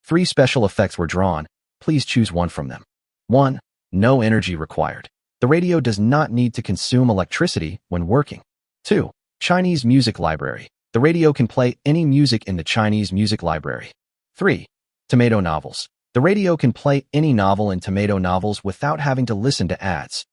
3 special effects were drawn. Please choose one from them. 1. No energy required. The radio does not need to consume electricity when working. 2. Chinese music library. The radio can play any music in the Chinese music library. 3. Tomato novels. The radio can play any novel in tomato novels without having to listen to ads.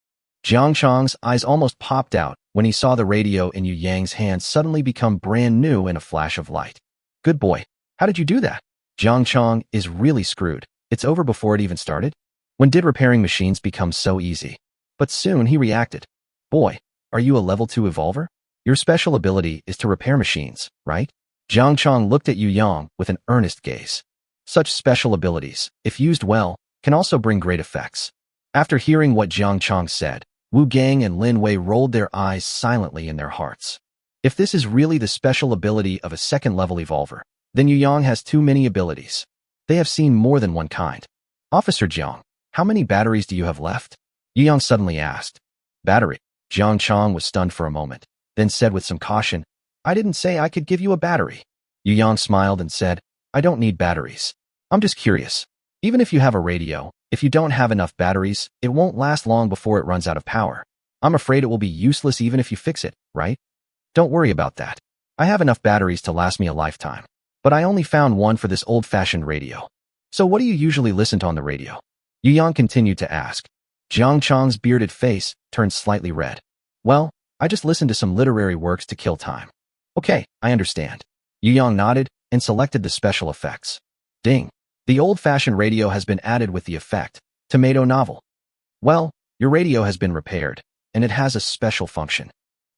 Jiang Chang's eyes almost popped out when he saw the radio in Yu Yang's hand suddenly become brand new in a flash of light. Good boy. How did you do that? Jiang Chang is really screwed. It's over before it even started? When did repairing machines become so easy? But soon he reacted. Boy, are you a level 2 evolver? Your special ability is to repair machines, right? Jiang Chang looked at Yu Yang with an earnest gaze. Such special abilities, if used well, can also bring great effects. After hearing what Jiang Chang said, Wu Gang and Lin Wei rolled their eyes silently in their hearts. If this is really the special ability of a second-level evolver, then Yu Yang has too many abilities. They have seen more than one kind. Officer Jiang, how many batteries do you have left? Yu Yang suddenly asked. Battery? Jiang Chang was stunned for a moment, then said with some caution, I didn't say I could give you a battery. Yu Yang smiled and said, I don't need batteries. I'm just curious. Even if you have a radio, if you don't have enough batteries, it won't last long before it runs out of power. I'm afraid it will be useless even if you fix it, right? Don't worry about that. I have enough batteries to last me a lifetime. But I only found one for this old-fashioned radio. So what do you usually listen to on the radio? Yu Yang continued to ask. Jiang Chang's bearded face turned slightly red. Well, I just listened to some literary works to kill time. Okay, I understand. Yu Yang nodded and selected the special effects. Ding. The old-fashioned radio has been added with the effect, tomato novel. Well, your radio has been repaired, and it has a special function.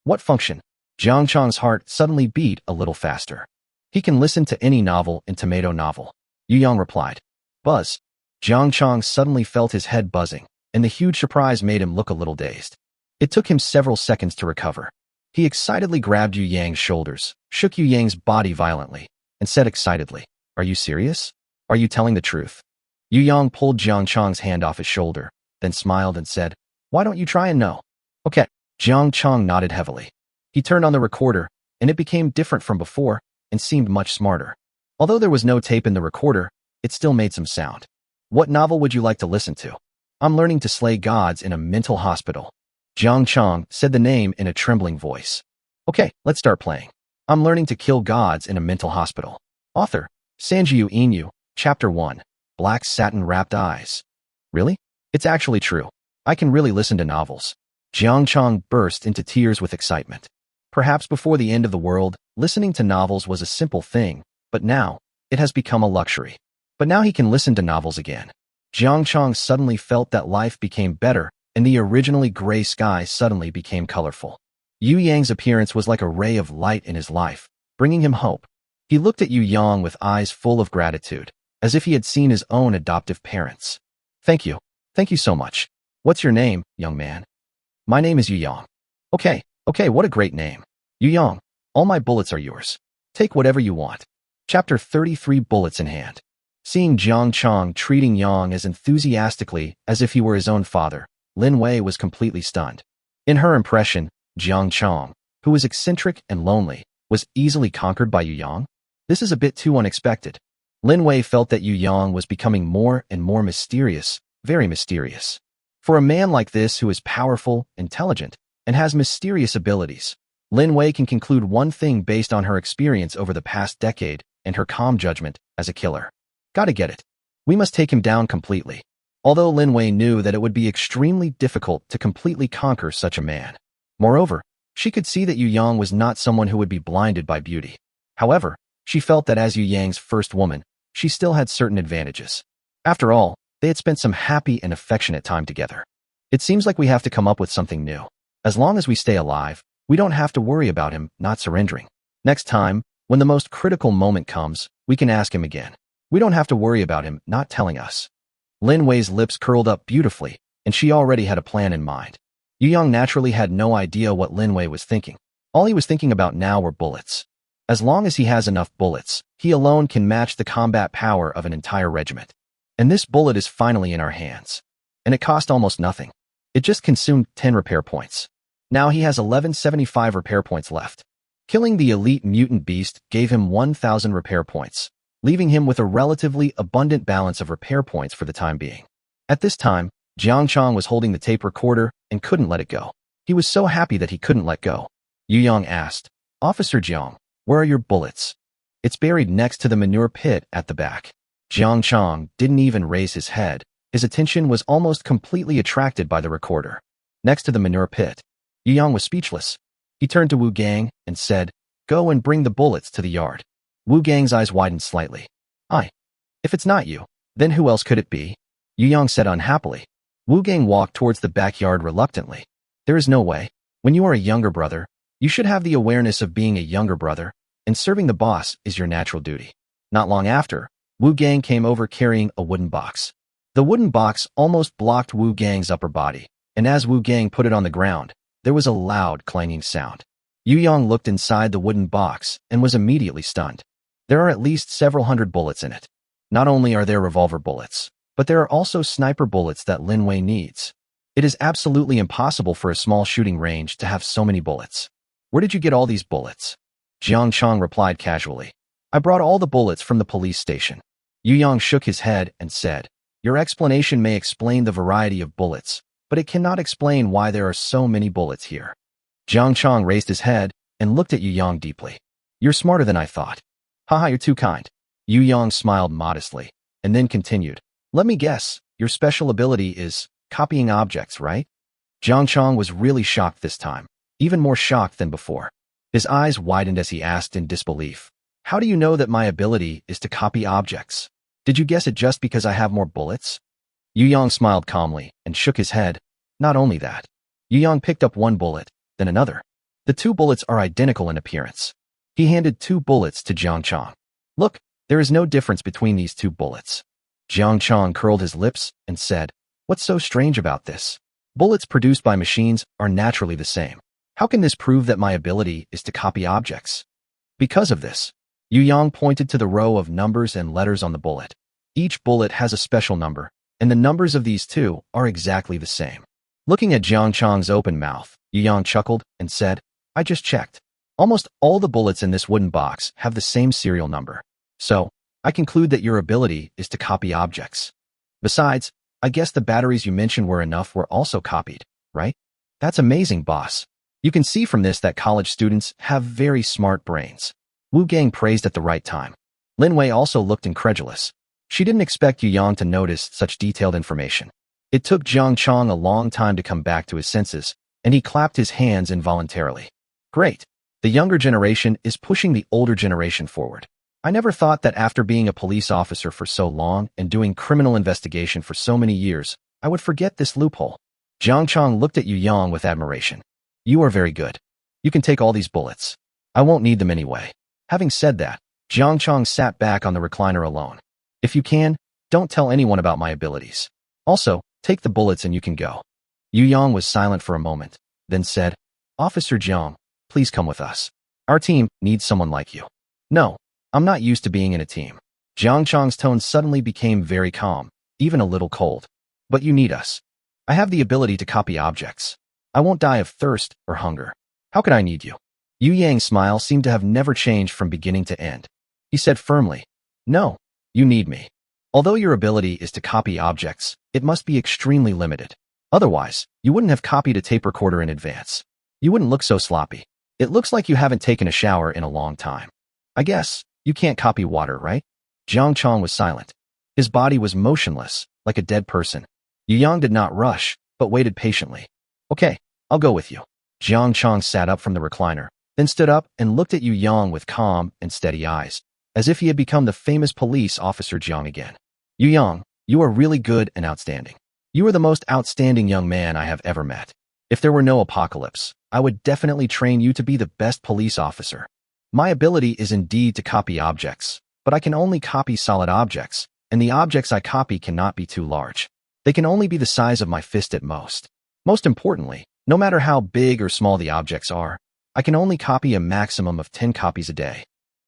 What function? Jiang Chang's heart suddenly beat a little faster. He can listen to any novel in tomato novel. Yu Yang replied. Buzz. Jiang Chang suddenly felt his head buzzing, and the huge surprise made him look a little dazed. It took him several seconds to recover. He excitedly grabbed Yu Yang's shoulders, shook Yu Yang's body violently, and said excitedly, Are you serious? Are you telling the truth? Yu Yang pulled Jiang Chang's hand off his shoulder, then smiled and said, Why don't you try and know? Okay. Jiang Chang nodded heavily. He turned on the recorder, and it became different from before and seemed much smarter. Although there was no tape in the recorder, it still made some sound. What novel would you like to listen to? I'm learning to slay gods in a mental hospital. Jiang Chang said the name in a trembling voice. Okay, let's start playing. I'm learning to kill gods in a mental hospital. Author, Sanjiu Inu, Chapter 1, Black Satin-Wrapped Eyes. Really? It's actually true. I can really listen to novels. Jiang Chang burst into tears with excitement. Perhaps before the end of the world, listening to novels was a simple thing, but now, it has become a luxury. But now he can listen to novels again. Jiang Chang suddenly felt that life became better, and the originally gray sky suddenly became colorful. Yu Yang's appearance was like a ray of light in his life, bringing him hope. He looked at Yu Yang with eyes full of gratitude, as if he had seen his own adoptive parents. Thank you. Thank you so much. What's your name, young man? My name is Yu Yang. Okay, what a great name. Yu Yang, all my bullets are yours. Take whatever you want. Chapter 33 Bullets in Hand. Seeing Jiang Chang treating Yang as enthusiastically as if he were his own father, Lin Wei was completely stunned. In her impression, Jiang Chang, who was eccentric and lonely, was easily conquered by Yu Yang. This is a bit too unexpected. Lin Wei felt that Yu Yang was becoming more and more mysterious, very mysterious. For a man like this who is powerful, intelligent, and has mysterious abilities, Lin Wei can conclude one thing based on her experience over the past decade and her calm judgment as a killer. Gotta get it. We must take him down completely. Although Lin Wei knew that it would be extremely difficult to completely conquer such a man. Moreover, she could see that Yu Yang was not someone who would be blinded by beauty. However, she felt that as Yu Yang's first woman, she still had certain advantages. After all, they had spent some happy and affectionate time together. It seems like we have to come up with something new. As long as we stay alive, we don't have to worry about him not surrendering. Next time, when the most critical moment comes, we can ask him again. We don't have to worry about him not telling us. Lin Wei's lips curled up beautifully, and she already had a plan in mind. Yu Yang naturally had no idea what Lin Wei was thinking. All he was thinking about now were bullets. As long as he has enough bullets, he alone can match the combat power of an entire regiment. And this bullet is finally in our hands. And it cost almost nothing. It just consumed 10 repair points. Now he has 1175 repair points left. Killing the elite mutant beast gave him 1,000 repair points. leaving him with a relatively abundant balance of repair points for the time being. At this time, Jiang Chong was holding the tape recorder and couldn't let it go. He was so happy that he couldn't let go. Yu Yang asked, "Officer Jiang, where are your bullets?" "It's buried next to the manure pit at the back." Jiang Chong didn't even raise his head. His attention was almost completely attracted by the recorder. Next to the manure pit. Yu Yang was speechless. He turned to Wu Gang and said, "Go and bring the bullets to the yard." Wu Gang's eyes widened slightly. If it's not you, then who else could it be?" Yu Yang said unhappily. Wu Gang walked towards the backyard reluctantly. "There is no way. When you are a younger brother, you should have the awareness of being a younger brother, and serving the boss is your natural duty." Not long after, Wu Gang came over carrying a wooden box. The wooden box almost blocked Wu Gang's upper body, and as Wu Gang put it on the ground, there was a loud clanging sound. Yu Yang looked inside the wooden box and was immediately stunned. There are at least several hundred bullets in it. Not only are there revolver bullets, but there are also sniper bullets that Lin Wei needs. It is absolutely impossible for a small shooting range to have so many bullets. "Where did you get all these bullets?" Jiang Chong replied casually. "I brought all the bullets from the police station." Yu Yang shook his head and said, "Your explanation may explain the variety of bullets, but it cannot explain why there are so many bullets here." Jiang Chong raised his head and looked at Yu Yang deeply. "You're smarter than I thought." "Haha, you're too kind." Yu Yang smiled modestly, and then continued, "Let me guess, your special ability is copying objects, right?" Jiang Chong was really shocked this time, even more shocked than before. His eyes widened as he asked in disbelief, "How do you know that my ability is to copy objects? Did you guess it just because I have more bullets?" Yu Yang smiled calmly and shook his head. "Not only that." Yu Yang picked up one bullet, then another. The two bullets are identical in appearance. He handed 2 bullets to Jiang Chong. "Look, there is no difference between these 2 bullets." Jiang Chong curled his lips and said, "What's so strange about this? Bullets produced by machines are naturally the same. How can this prove that my ability is to copy objects?" "Because of this." Yu Yang pointed to the row of numbers and letters on the bullet. Each bullet has a special number, and the numbers of these 2 are exactly the same. Looking at Jiang Chong's open mouth, Yu Yang chuckled and said, "I just checked. Almost all the bullets in this wooden box have the same serial number. So, I conclude that your ability is to copy objects. Besides, I guess the batteries you mentioned were also copied, right?" "That's amazing, boss. You can see from this that college students have very smart brains." Wu Gang praised at the right time. Lin Wei also looked incredulous. She didn't expect Yu Yang to notice such detailed information. It took Jiang Chong a long time to come back to his senses, and he clapped his hands involuntarily. "Great. The younger generation is pushing the older generation forward. I never thought that after being a police officer for so long and doing criminal investigation for so many years, I would forget this loophole." Jiang Chong looked at Yu Yang with admiration. "You are very good. You can take all these bullets. I won't need them anyway." Having said that, Jiang Chong sat back on the recliner alone. "If you can, don't tell anyone about my abilities. Also, take the bullets and you can go." Yu Yang was silent for a moment, then said, "Officer Jiang, please come with us. Our team needs someone like you." "No, I'm not used to being in a team." Jiang Chong's tone suddenly became very calm, even a little cold. "But you need us. I have the ability to copy objects. I won't die of thirst or hunger. How could I need you?" Yu Yang's smile seemed to have never changed from beginning to end. He said firmly, "No, you need me. Although your ability is to copy objects, it must be extremely limited. Otherwise, you wouldn't have copied a tape recorder in advance. You wouldn't look so sloppy. It looks like you haven't taken a shower in a long time. I guess you can't copy water, right?" Jiang Chong was silent. His body was motionless, like a dead person. Yu Yang did not rush, but waited patiently. "Okay, I'll go with you." Jiang Chong sat up from the recliner, then stood up and looked at Yu Yang with calm and steady eyes, as if he had become the famous police officer Jiang again. "Yu Yang, you are really good and outstanding. You are the most outstanding young man I have ever met. If there were no apocalypse, I would definitely train you to be the best police officer. My ability is indeed to copy objects, but I can only copy solid objects, and the objects I copy cannot be too large. They can only be the size of my fist at most. Most importantly, no matter how big or small the objects are, I can only copy a maximum of 10 copies a day."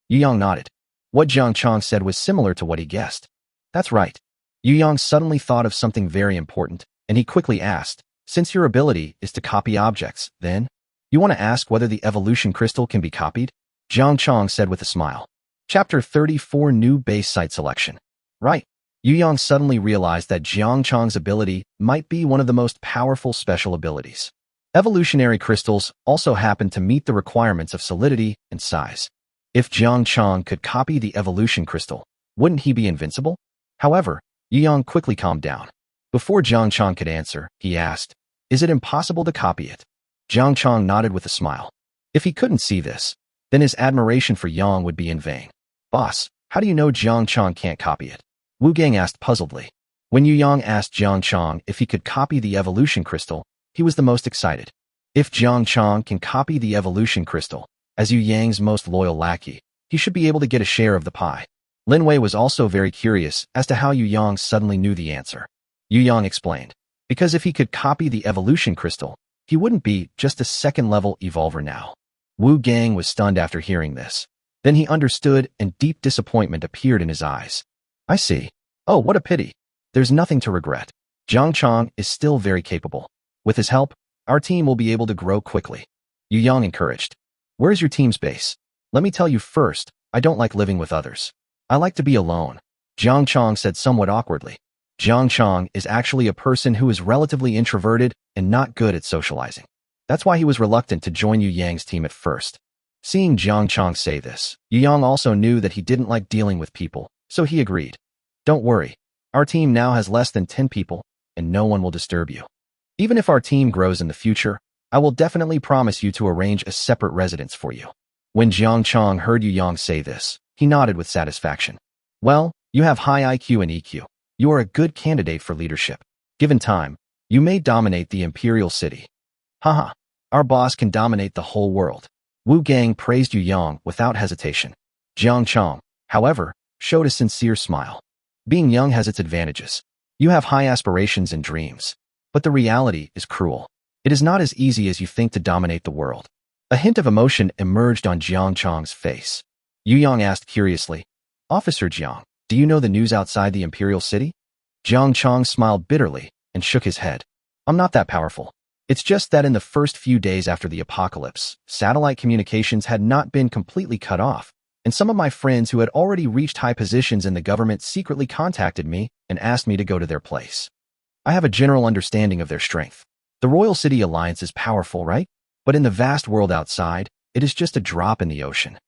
Yu Yang nodded. What Jiang Chong said was similar to what he guessed. "That's right." Yu Yang suddenly thought of something very important, and he quickly asked, "Since your ability is to copy objects, then, you want to ask whether the evolution crystal can be copied?" Jiang Chong said with a smile. Chapter 34 New Base Site Selection. Right. Yu Yang suddenly realized that Jiang Chang's ability might be one of the most powerful special abilities. Evolutionary crystals also happen to meet the requirements of solidity and size. If Jiang Chang could copy the evolution crystal, wouldn't he be invincible? However, Yu Yang quickly calmed down. Before Jiang Chang could answer, he asked, "Is it impossible to copy it?" Jiang Chang nodded with a smile. If he couldn't see this, then his admiration for Yang would be in vain. "Boss, how do you know Jiang Chang can't copy it?" Wu Gang asked puzzledly. When Yu Yang asked Jiang Chang if he could copy the evolution crystal, he was the most excited. If Jiang Chang can copy the evolution crystal, as Yu Yang's most loyal lackey, he should be able to get a share of the pie. Lin Wei was also very curious as to how Yu Yang suddenly knew the answer. Yu Yang explained, because if he could copy the evolution crystal, he wouldn't be just a second-level evolver now. Wu Gang was stunned after hearing this. Then he understood, and deep disappointment appeared in his eyes. "I see. Oh, what a pity. There's nothing to regret. Jiang Chang is still very capable. With his help, our team will be able to grow quickly." Yu Yang encouraged. "Where's your team's base? Let me tell you first, I don't like living with others. I like to be alone," Jiang Chang said somewhat awkwardly. Jiang Chang is actually a person who is relatively introverted and not good at socializing. That's why he was reluctant to join Yu Yang's team at first. Seeing Jiang Chang say this, Yu Yang also knew that he didn't like dealing with people, so he agreed. "Don't worry. Our team now has less than 10 people, and no one will disturb you. Even if our team grows in the future, I will definitely promise you to arrange a separate residence for you." When Jiang Chang heard Yu Yang say this, he nodded with satisfaction. "Well, you have high IQ and EQ. You are a good candidate for leadership. Given time, you may dominate the Imperial City." "Haha, our boss can dominate the whole world." Wu Gang praised Yu Yang without hesitation. Jiang Chang, however, showed a sincere smile. Being young has its advantages. You have high aspirations and dreams. But the reality is cruel. It is not as easy as you think to dominate the world. A hint of emotion emerged on Jiang Chang's face. Yu Yang asked curiously, "Officer Jiang, do you know the news outside the Imperial City?" Jiang Chang smiled bitterly and shook his head. "I'm not that powerful. It's just that in the first few days after the apocalypse, satellite communications had not been completely cut off, and some of my friends who had already reached high positions in the government secretly contacted me and asked me to go to their place. I have a general understanding of their strength. The Royal City Alliance is powerful, right? But in the vast world outside, it is just a drop in the ocean.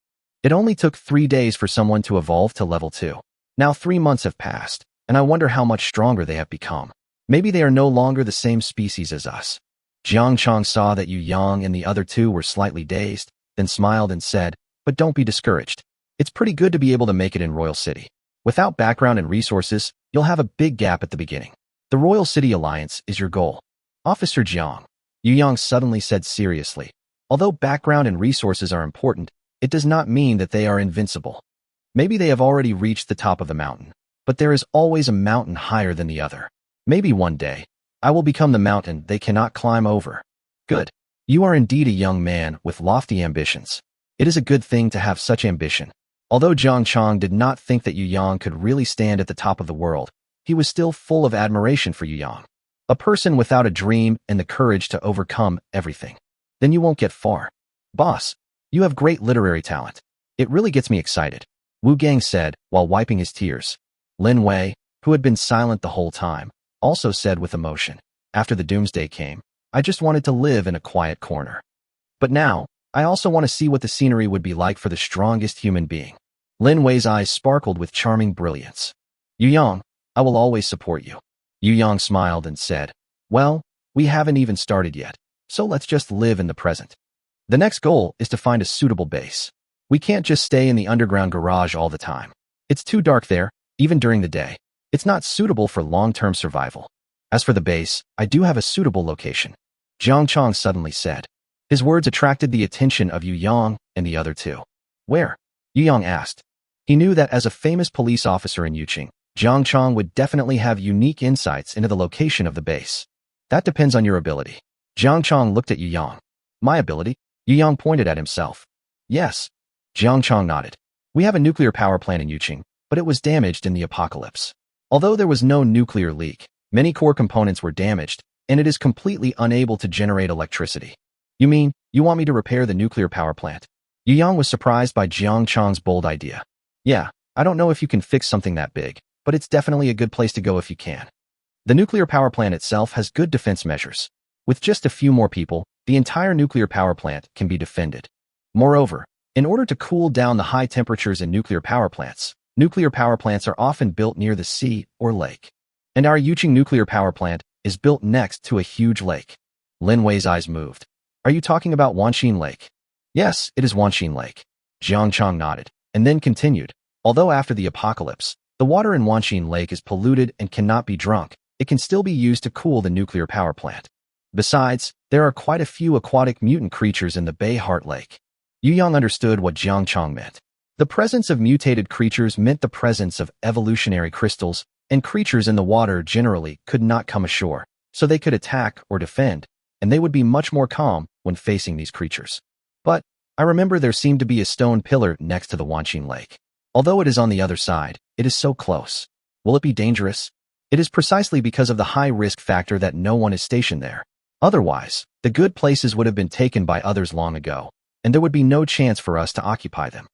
It only took 3 days for someone to evolve to level 2. Now 3 months have passed, and I wonder how much stronger they have become. Maybe they are no longer the same species as us." Jiang Chang saw that Yu Yang and the other two were slightly dazed, then smiled and said, "But don't be discouraged. It's pretty good to be able to make it in Royal City. Without background and resources, you'll have a big gap at the beginning. The Royal City Alliance is your goal." "Officer Jiang," Yu Yang suddenly said seriously, "although background and resources are important, it does not mean that they are invincible. Maybe they have already reached the top of the mountain, but there is always a mountain higher than the other. Maybe one day, I will become the mountain they cannot climb over." "Good. You are indeed a young man with lofty ambitions. It is a good thing to have such ambition." Although Jiang Chang did not think that Yu Yang could really stand at the top of the world, he was still full of admiration for Yu Yang. A person without a dream and the courage to overcome everything. Then you won't get far. "Boss, you have great literary talent. It really gets me excited," Wu Gang said while wiping his tears. Lin Wei, who had been silent the whole time, also said with emotion, "After the Doomsday came, I just wanted to live in a quiet corner. But now, I also want to see what the scenery would be like for the strongest human being." Lin Wei's eyes sparkled with charming brilliance. "Yu Yang, I will always support you." Yu Yang smiled and said, "Well, we haven't even started yet, so let's just live in the present. The next goal is to find a suitable base. We can't just stay in the underground garage all the time. It's too dark there, even during the day. It's not suitable for long-term survival. As for the base, I do have a suitable location," Jiang Chang suddenly said. His words attracted the attention of Yu Yang and the other two. "Where?" Yu Yang asked. He knew that as a famous police officer in Yuqing, Jiang Chang would definitely have unique insights into the location of the base. "That depends on your ability." Jiang Chang looked at Yu Yang. "My ability?" Yu Yang pointed at himself. "Yes." Jiang Chang nodded. "We have a nuclear power plant in Yuqing, but it was damaged in the apocalypse. Although there was no nuclear leak, many core components were damaged, and it is completely unable to generate electricity." "You mean, you want me to repair the nuclear power plant?" Yu Yang was surprised by Jiang Chang's bold idea. Yeah, I don't know if you can fix something that big, but it's definitely a good place to go if you can. The nuclear power plant itself has good defense measures. With just a few more people, the entire nuclear power plant can be defended. Moreover, in order to cool down the high temperatures in nuclear power plants are often built near the sea or lake. And our Yuqing nuclear power plant is built next to a huge lake. Lin Wei's eyes moved. Are you talking about Wanxin Lake? Yes, it is Wanxin Lake. Jiang Chang nodded, and then continued. Although after the apocalypse, the water in Wanxin Lake is polluted and cannot be drunk, it can still be used to cool the nuclear power plant. Besides, there are quite a few aquatic mutant creatures in the Bay Heart Lake. Yu Yang understood what Jiang Chang meant. The presence of mutated creatures meant the presence of evolutionary crystals, and creatures in the water generally could not come ashore, so they could attack or defend, and they would be much more calm when facing these creatures. But I remember there seemed to be a stone pillar next to the Wanxin Lake. Although it is on the other side, it is so close. Will it be dangerous? It is precisely because of the high risk factor that no one is stationed there. Otherwise, the good places would have been taken by others long ago, and there would be no chance for us to occupy them.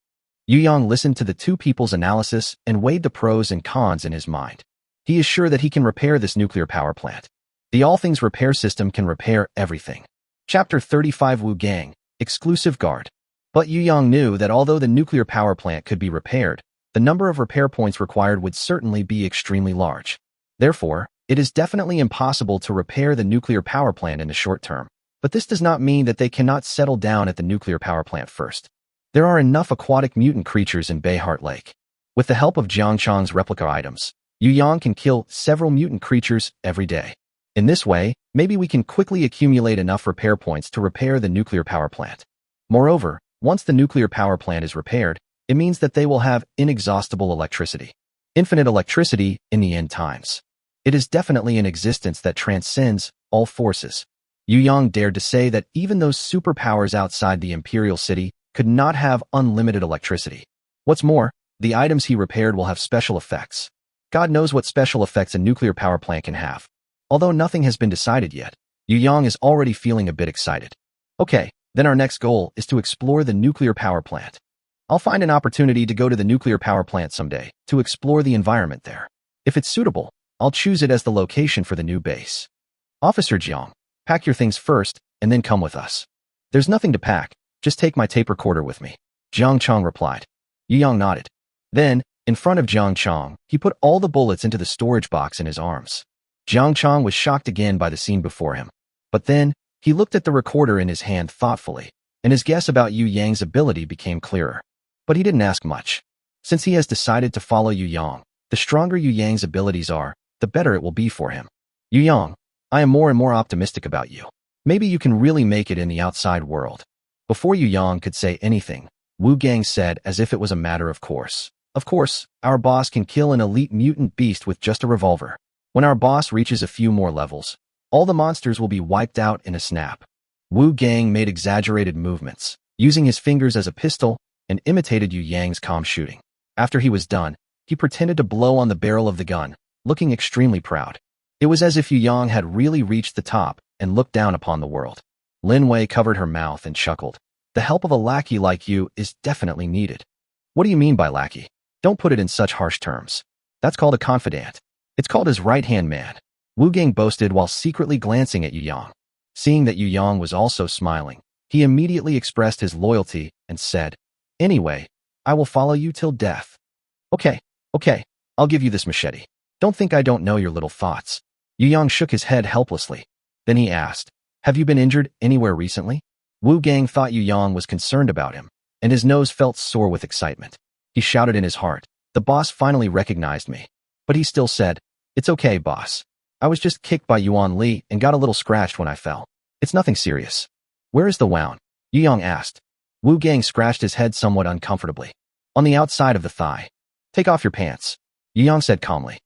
Yu Yang listened to the two people's analysis and weighed the pros and cons in his mind. He is sure that he can repair this nuclear power plant. The All Things repair system can repair everything. Chapter 35 Wu Gang, Exclusive Guard. But Yu Yang knew that although the nuclear power plant could be repaired, the number of repair points required would certainly be extremely large. Therefore, it is definitely impossible to repair the nuclear power plant in the short term. But this does not mean that they cannot settle down at the nuclear power plant first. There are enough aquatic mutant creatures in Bay Heart Lake. With the help of Jiang Chang's replica items, Yu Yang can kill several mutant creatures every day. In this way, maybe we can quickly accumulate enough repair points to repair the nuclear power plant. Moreover, once the nuclear power plant is repaired, it means that they will have inexhaustible electricity. Infinite electricity in the end times. It is definitely an existence that transcends all forces. Yu Yang dared to say that even those superpowers outside the Imperial City could not have unlimited electricity. What's more, the items he repaired will have special effects. God knows what special effects a nuclear power plant can have. Although nothing has been decided yet, Yu Yang is already feeling a bit excited. Okay, then our next goal is to explore the nuclear power plant. I'll find an opportunity to go to the nuclear power plant someday to explore the environment there. If it's suitable, I'll choose it as the location for the new base. Officer Jiang, pack your things first and then come with us. There's nothing to pack, just take my tape recorder with me. Jiang Chang replied. Yu Yang nodded. Then, in front of Jiang Chang, he put all the bullets into the storage box in his arms. Jiang Chang was shocked again by the scene before him. But then, he looked at the recorder in his hand thoughtfully, and his guess about Yu Yang's ability became clearer. But he didn't ask much. Since he has decided to follow Yu Yang, the stronger Yu Yang's abilities are, the better it will be for him. Yu Yang, I am more and more optimistic about you. Maybe you can really make it in the outside world. Before Yu Yang could say anything, Wu Gang said as if it was a matter of course. Of course, our boss can kill an elite mutant beast with just a revolver. When our boss reaches a few more levels, all the monsters will be wiped out in a snap. Wu Gang made exaggerated movements, using his fingers as a pistol, and imitated Yu Yang's calm shooting. After he was done, he pretended to blow on the barrel of the gun, looking extremely proud. It was as if Yu Yang had really reached the top and looked down upon the world. Lin Wei covered her mouth and chuckled. The help of a lackey like you is definitely needed. What do you mean by lackey? Don't put it in such harsh terms. That's called a confidant. It's called his right-hand man. Wu Gang boasted while secretly glancing at Yu Yang. Seeing that Yu Yang was also smiling, he immediately expressed his loyalty and said, Anyway, I will follow you till death. Okay, I'll give you this machete. Don't think I don't know your little thoughts. Yu Yang shook his head helplessly. Then he asked, Have you been injured anywhere recently? Wu Gang thought Yu Yang was concerned about him, and his nose felt sore with excitement. He shouted in his heart, The boss finally recognized me. But he still said, It's okay, boss. I was just kicked by Yuan Li and got a little scratched when I fell. It's nothing serious. Where is the wound? Yu Yang asked. Wu Gang scratched his head somewhat uncomfortably. On the outside of the thigh. Take off your pants. Yu Yang said calmly.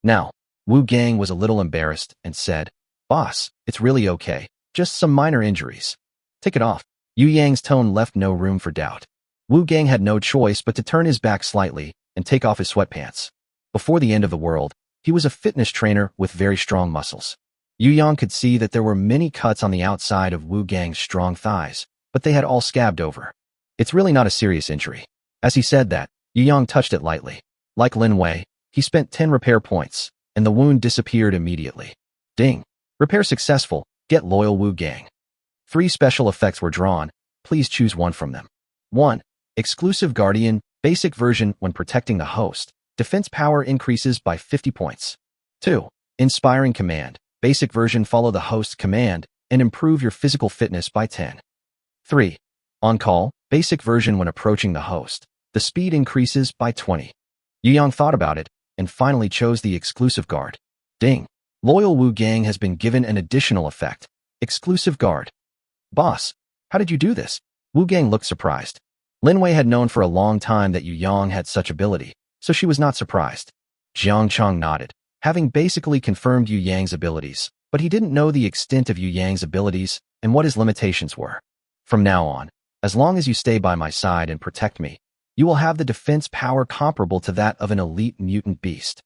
Now. Wu Gang was a little embarrassed and said, Boss, it's really okay. Just some minor injuries. Take it off. Yu Yang's tone left no room for doubt. Wu Gang had no choice but to turn his back slightly and take off his sweatpants. Before the end of the world, he was a fitness trainer with very strong muscles. Yu Yang could see that there were many cuts on the outside of Wu Gang's strong thighs, but they had all scabbed over. It's really not a serious injury. As he said that, Yu Yang touched it lightly. Like Lin Wei, he spent 10 repair points, and the wound disappeared immediately. Ding. Repair successful. Get loyal Wu Gang. 3 special effects were drawn. Please choose one from them. 1. Exclusive Guardian, basic version when protecting the host. Defense power increases by 50 points. 2. Inspiring Command, basic version follow the host's command and improve your physical fitness by 10. 3. On Call, basic version when approaching the host. The speed increases by 20. Yu Yang thought about it and finally chose the exclusive guard. Ding. Loyal Wu Gang has been given an additional effect. Exclusive guard. Boss, how did you do this? Wu Gang looked surprised. Lin Wei had known for a long time that Yu Yang had such ability, so she was not surprised. Jiang Chong nodded, having basically confirmed Yu Yang's abilities, but he didn't know the extent of Yu Yang's abilities and what his limitations were. From now on, as long as you stay by my side and protect me, you will have the defense power comparable to that of an elite mutant beast.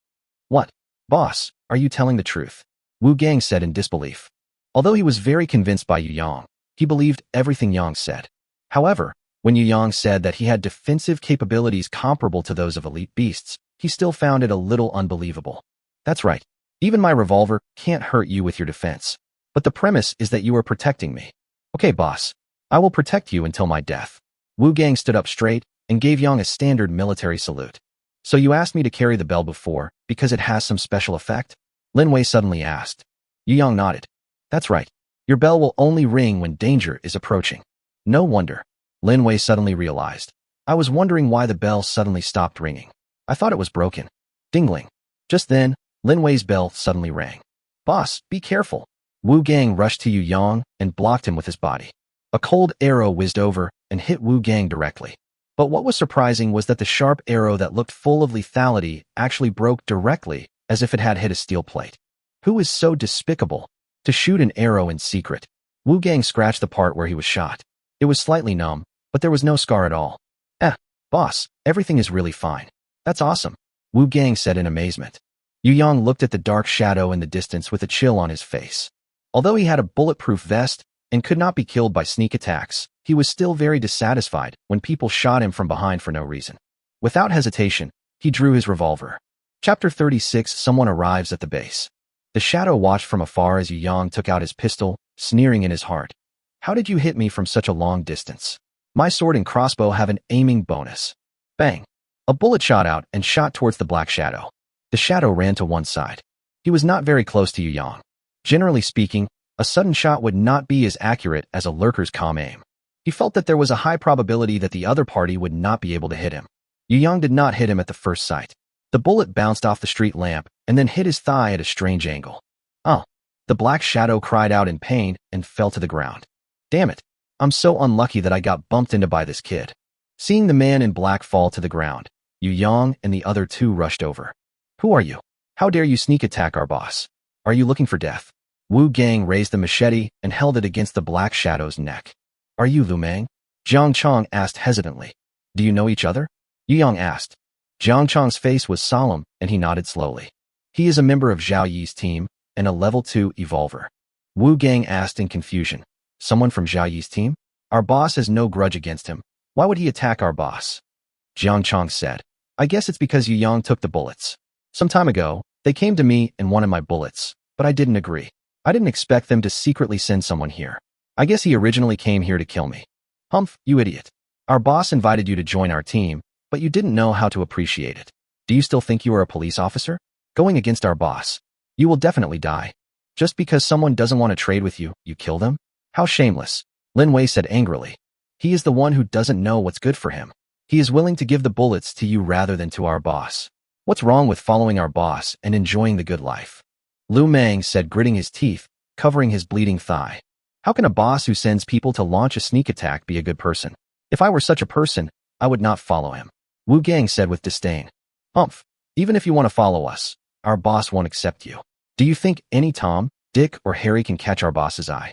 What? Boss, are you telling the truth? Wu Gang said in disbelief. Although he was very convinced by Yu Yang, he believed everything Yang said. However, when Yu Yang said that he had defensive capabilities comparable to those of elite beasts, he still found it a little unbelievable. That's right. Even my revolver can't hurt you with your defense. But the premise is that you are protecting me. Okay, boss. I will protect you until my death. Wu Gang stood up straight and gave Yang a standard military salute. So you asked me to carry the bell before because it has some special effect? Lin Wei suddenly asked. Yu Yang nodded. That's right. Your bell will only ring when danger is approaching. No wonder. Lin Wei suddenly realized. I was wondering why the bell suddenly stopped ringing. I thought it was broken. Dingling. Just then, Lin Wei's bell suddenly rang. Boss, be careful. Wu Gang rushed to Yu Yang and blocked him with his body. A cold arrow whizzed over and hit Wu Gang directly. But what was surprising was that the sharp arrow that looked full of lethality actually broke directly as if it had hit a steel plate. Who is so despicable to shoot an arrow in secret? Wu Gang scratched the part where he was shot. It was slightly numb, but there was no scar at all. Boss, everything is really fine. That's awesome, Wu Gang said in amazement. Yu Yang looked at the dark shadow in the distance with a chill on his face. Although he had a bulletproof vest and could not be killed by sneak attacks, he was still very dissatisfied when people shot him from behind for no reason. Without hesitation, he drew his revolver. Chapter 36. Someone arrives at the base. The shadow watched from afar as Yu Yang took out his pistol, sneering in his heart. How did you hit me from such a long distance? My sword and crossbow have an aiming bonus. Bang! A bullet shot out and shot towards the black shadow. The shadow ran to one side. He was not very close to Yu Yang. Generally speaking, a sudden shot would not be as accurate as a lurker's calm aim. He felt that there was a high probability that the other party would not be able to hit him. Yu Yang did not hit him at the first sight. The bullet bounced off the street lamp and then hit his thigh at a strange angle. Oh! The black shadow cried out in pain and fell to the ground. Damn it! I'm so unlucky that I got bumped into by this kid. Seeing the man in black fall to the ground, Yu Yang and the other two rushed over. Who are you? How dare you sneak attack our boss? Are you looking for death? Wu Gang raised the machete and held it against the black shadow's neck. Are you Lu Meng? Jiang Chong asked hesitantly. Do you know each other? Yu Yang asked. Jiang Chong's face was solemn and he nodded slowly. He is a member of Zhao Yi's team and a level 2 evolver. Wu Gang asked in confusion. Someone from Zhao Yi's team? Our boss has no grudge against him. Why would he attack our boss? Jiang Chong said. I guess it's because Yu Yang took the bullets. Some time ago, they came to me and wanted my bullets, but I didn't agree. I didn't expect them to secretly send someone here. I guess he originally came here to kill me. Humph, you idiot. Our boss invited you to join our team, but you didn't know how to appreciate it. Do you still think you are a police officer? Going against our boss. You will definitely die. Just because someone doesn't want to trade with you, you kill them? How shameless, Lin Wei said angrily. He is the one who doesn't know what's good for him. He is willing to give the bullets to you rather than to our boss. What's wrong with following our boss and enjoying the good life? Lu Meng said, gritting his teeth, covering his bleeding thigh. How can a boss who sends people to launch a sneak attack be a good person? If I were such a person, I would not follow him. Wu Gang said with disdain. Humph, even if you want to follow us, our boss won't accept you. Do you think any Tom, Dick, or Harry can catch our boss's eye?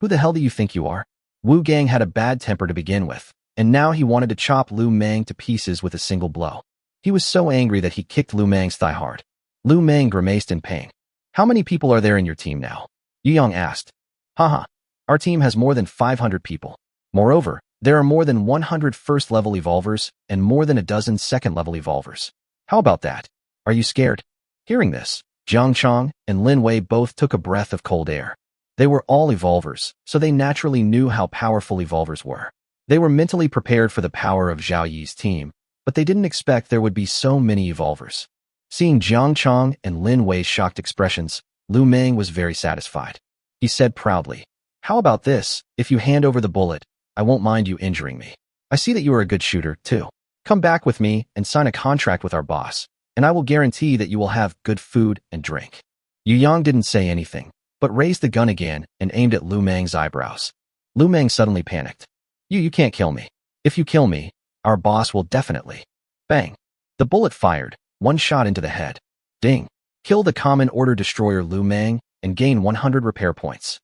Who the hell do you think you are? Wu Gang had a bad temper to begin with, and now he wanted to chop Lu Meng to pieces with a single blow. He was so angry that he kicked Lu Meng's thigh hard. Lu Meng grimaced in pain. How many people are there in your team now? Yu Yang asked. Haha, our team has more than 500 people. Moreover, There are more than 100 first-level evolvers and more than a dozen second-level evolvers. How about that? Are you scared? Hearing this, Jiang Chong and Lin Wei both took a breath of cold air. They were all evolvers, so they naturally knew how powerful evolvers were. They were mentally prepared for the power of Zhao Yi's team, but they didn't expect there would be so many evolvers. Seeing Jiang Chong and Lin Wei's shocked expressions, Lu Meng was very satisfied. He said proudly, "How about this? If you hand over the bullet, I won't mind you injuring me. I see that you are a good shooter, too. Come back with me and sign a contract with our boss, and I will guarantee that you will have good food and drink." Yu Yang didn't say anything, but raised the gun again and aimed at Lu Meng's eyebrows. Lu Meng suddenly panicked. You can't kill me. If you kill me, our boss will definitely." Bang. The bullet fired, one shot into the head. Ding. Kill the common order destroyer Lu Meng and gain 100 repair points.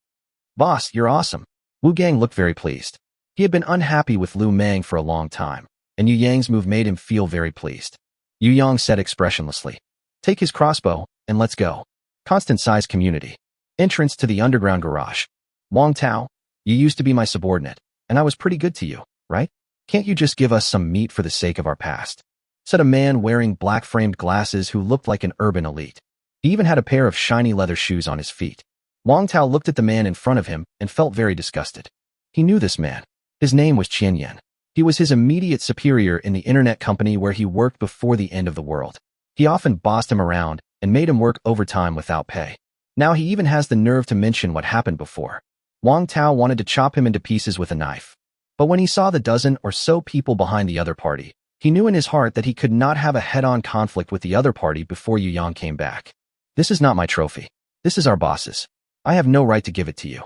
"Boss, you're awesome." Wu Gang looked very pleased. He had been unhappy with Lu Meng for a long time, and Yu Yang's move made him feel very pleased. Yu Yang said expressionlessly, "Take his crossbow, and let's go." Constant size community. Entrance to the underground garage. "Wang Tao, you used to be my subordinate, and I was pretty good to you, right? Can't you just give us some meat for the sake of our past?" said a man wearing black-framed glasses who looked like an urban elite. He even had a pair of shiny leather shoes on his feet. Wang Tao looked at the man in front of him and felt very disgusted. He knew this man. His name was Qian Yan. He was his immediate superior in the internet company where he worked before the end of the world. He often bossed him around and made him work overtime without pay. Now he even has the nerve to mention what happened before. Wang Tao wanted to chop him into pieces with a knife. But when he saw the dozen or so people behind the other party, he knew in his heart that he could not have a head-on conflict with the other party before Yu Yang came back. "This is not my trophy. This is our boss's. I have no right to give it to you."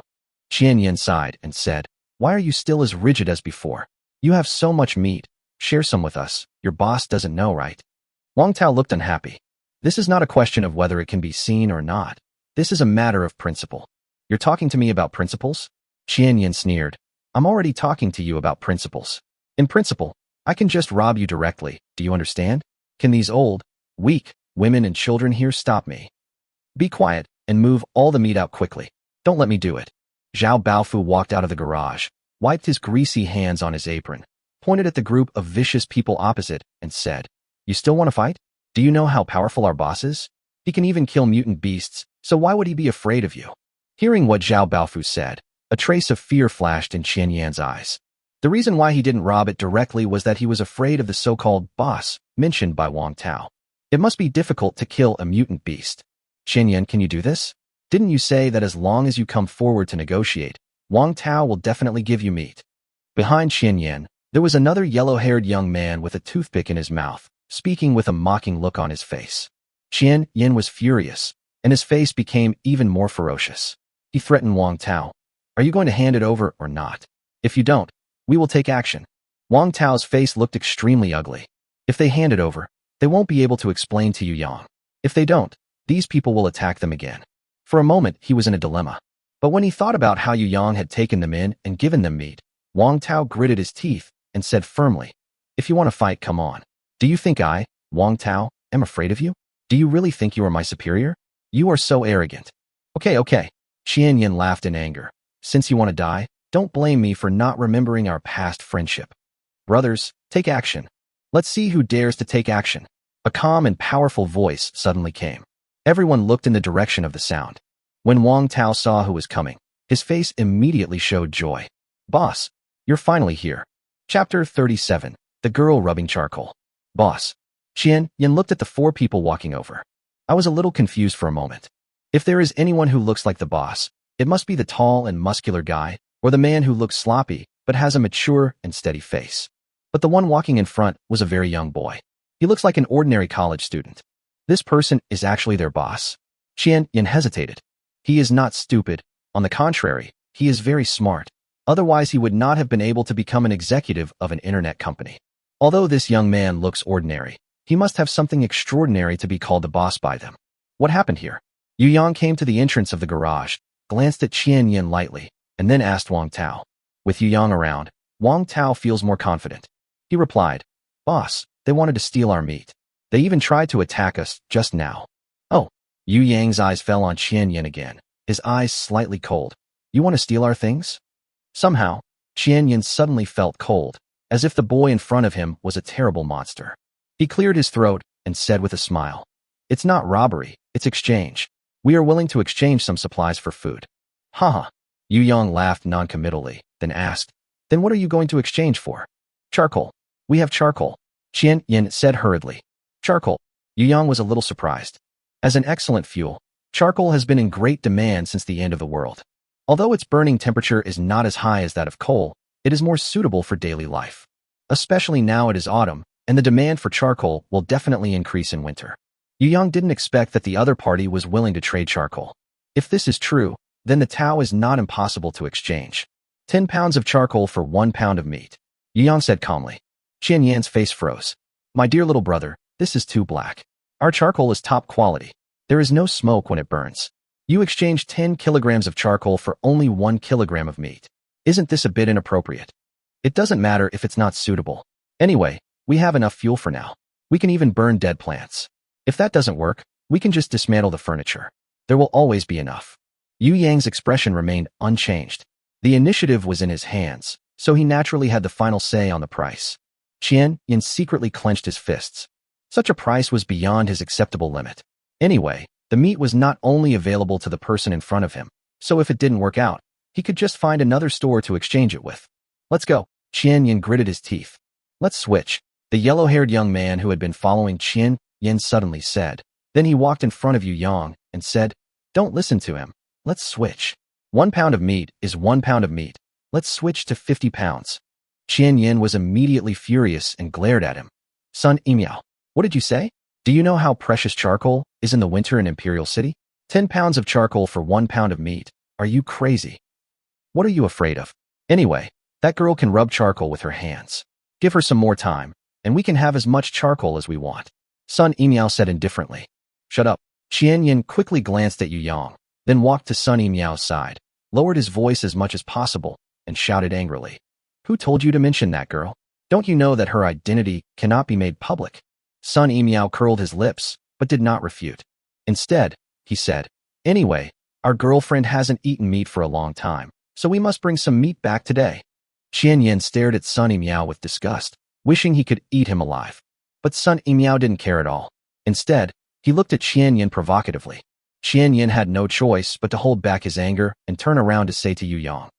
Qian Yan sighed and said, "Why are you still as rigid as before? You have so much meat. Share some with us. Your boss doesn't know, right?" Wang Tao looked unhappy. "This is not a question of whether it can be seen or not. This is a matter of principle." "You're talking to me about principles?" Qian Yan sneered. "I'm already talking to you about principles. In principle, I can just rob you directly, do you understand? Can these old, weak, women and children here stop me? Be quiet and move all the meat out quickly. Don't let me do it." Zhao Baofu walked out of the garage, wiped his greasy hands on his apron, pointed at the group of vicious people opposite, and said, "You still want to fight? Do you know how powerful our boss is? He can even kill mutant beasts, so why would he be afraid of you?" Hearing what Zhao Baofu said, a trace of fear flashed in Qian Yan's eyes. The reason why he didn't rob it directly was that he was afraid of the so-called boss mentioned by Wang Tao. It must be difficult to kill a mutant beast. "Qian Yan, can you do this? Didn't you say that as long as you come forward to negotiate, Wang Tao will definitely give you meat?" Behind Qian Yan, there was another yellow-haired young man with a toothpick in his mouth, speaking with a mocking look on his face. Qian Yan was furious, and his face became even more ferocious. He threatened Wang Tao, "Are you going to hand it over or not? If you don't, we will take action." Wang Tao's face looked extremely ugly. If they hand it over, they won't be able to explain to Yu Yang. If they don't, these people will attack them again. For a moment, he was in a dilemma. But when he thought about how Yu Yang had taken them in and given them meat, Wang Tao gritted his teeth and said firmly, "If you want to fight, come on. Do you think I, Wang Tao, am afraid of you? Do you really think you are my superior? You are so arrogant." Okay. Qian Yan laughed in anger. "Since you want to die, don't blame me for not remembering our past friendship. Brothers, take action. Let's see who dares to take action." A calm and powerful voice suddenly came. Everyone looked in the direction of the sound. When Wang Tao saw who was coming, his face immediately showed joy. "Boss, you're finally here." Chapter 37. The Girl Rubbing Charcoal. "Boss." Qian Yan looked at the four people walking over. "I was a little confused for a moment. If there is anyone who looks like the boss, it must be the tall and muscular guy, or the man who looks sloppy but has a mature and steady face. But the one walking in front was a very young boy. He looks like an ordinary college student. This person is actually their boss." Qian Yan hesitated. "He is not stupid. On the contrary, he is very smart. Otherwise, he would not have been able to become an executive of an internet company. Although this young man looks ordinary, he must have something extraordinary to be called the boss by them. What happened here?" Yu Yang came to the entrance of the garage, glanced at Qian Yan lightly, and then asked Wang Tao. With Yu Yang around, Wang Tao feels more confident. He replied, "Boss, they wanted to steal our meat. They even tried to attack us just now." "Oh." Yu Yang's eyes fell on Qian Yan again, his eyes slightly cold. "You want to steal our things?" Somehow, Qian Yin suddenly felt cold, as if the boy in front of him was a terrible monster. He cleared his throat and said with a smile, "It's not robbery, it's exchange. We are willing to exchange some supplies for food." Haha. Yu Yang laughed noncommittally, then asked, "Then what are you going to exchange for?" "Charcoal. We have charcoal," Qian Yin said hurriedly. Charcoal. Yu Yang was a little surprised. As an excellent fuel, charcoal has been in great demand since the end of the world. Although its burning temperature is not as high as that of coal, it is more suitable for daily life. Especially now it is autumn, and the demand for charcoal will definitely increase in winter. Yu Yang didn't expect that the other party was willing to trade charcoal. If this is true, then the Tao is not impossible to exchange. 10 pounds of charcoal for 1 pound of meat, Yu Yang said calmly. Qian Yan's face froze. "My dear little brother, this is too black. Our charcoal is top quality. There is no smoke when it burns. You exchange 10 kilograms of charcoal for only 1 kilogram of meat. Isn't this a bit inappropriate? It doesn't matter if it's not suitable. Anyway, we have enough fuel for now. We can even burn dead plants. If that doesn't work, we can just dismantle the furniture. There will always be enough." Yu Yang's expression remained unchanged. The initiative was in his hands, so he naturally had the final say on the price. Qian Yin secretly clenched his fists. Such a price was beyond his acceptable limit. Anyway, the meat was not only available to the person in front of him, so if it didn't work out, he could just find another store to exchange it with. "Let's go." Qian Yin gritted his teeth. "Let's switch," the yellow-haired young man who had been following Qian Yin suddenly said. Then he walked in front of Yu Yang and said, "Don't listen to him. Let's switch. 1 pound of meat is 1 pound of meat. Let's switch to 50 pounds. Qian Yin was immediately furious and glared at him. "Sun Yimiao, what did you say? Do you know how precious charcoal is in the winter in Imperial City? 10 pounds of charcoal for 1 pound of meat. Are you crazy? What are you afraid of? Anyway, that girl can rub charcoal with her hands. Give her some more time, and we can have as much charcoal as we want." Sun Yimiao said indifferently. "Shut up." Qian Yin quickly glanced at Yu Yang, then walked to Sun Yimiao's side, lowered his voice as much as possible, and shouted angrily, "Who told you to mention that girl? Don't you know that her identity cannot be made public?" Sun Yimiao curled his lips, but did not refute. Instead, he said, "Anyway, our girlfriend hasn't eaten meat for a long time, so we must bring some meat back today." Qian Yin stared at Sun Yimiao with disgust, wishing he could eat him alive. But Sun Yimiao didn't care at all. Instead, he looked at Qian Yin provocatively. Qian Yin had no choice but to hold back his anger and turn around to say to Yu Yang,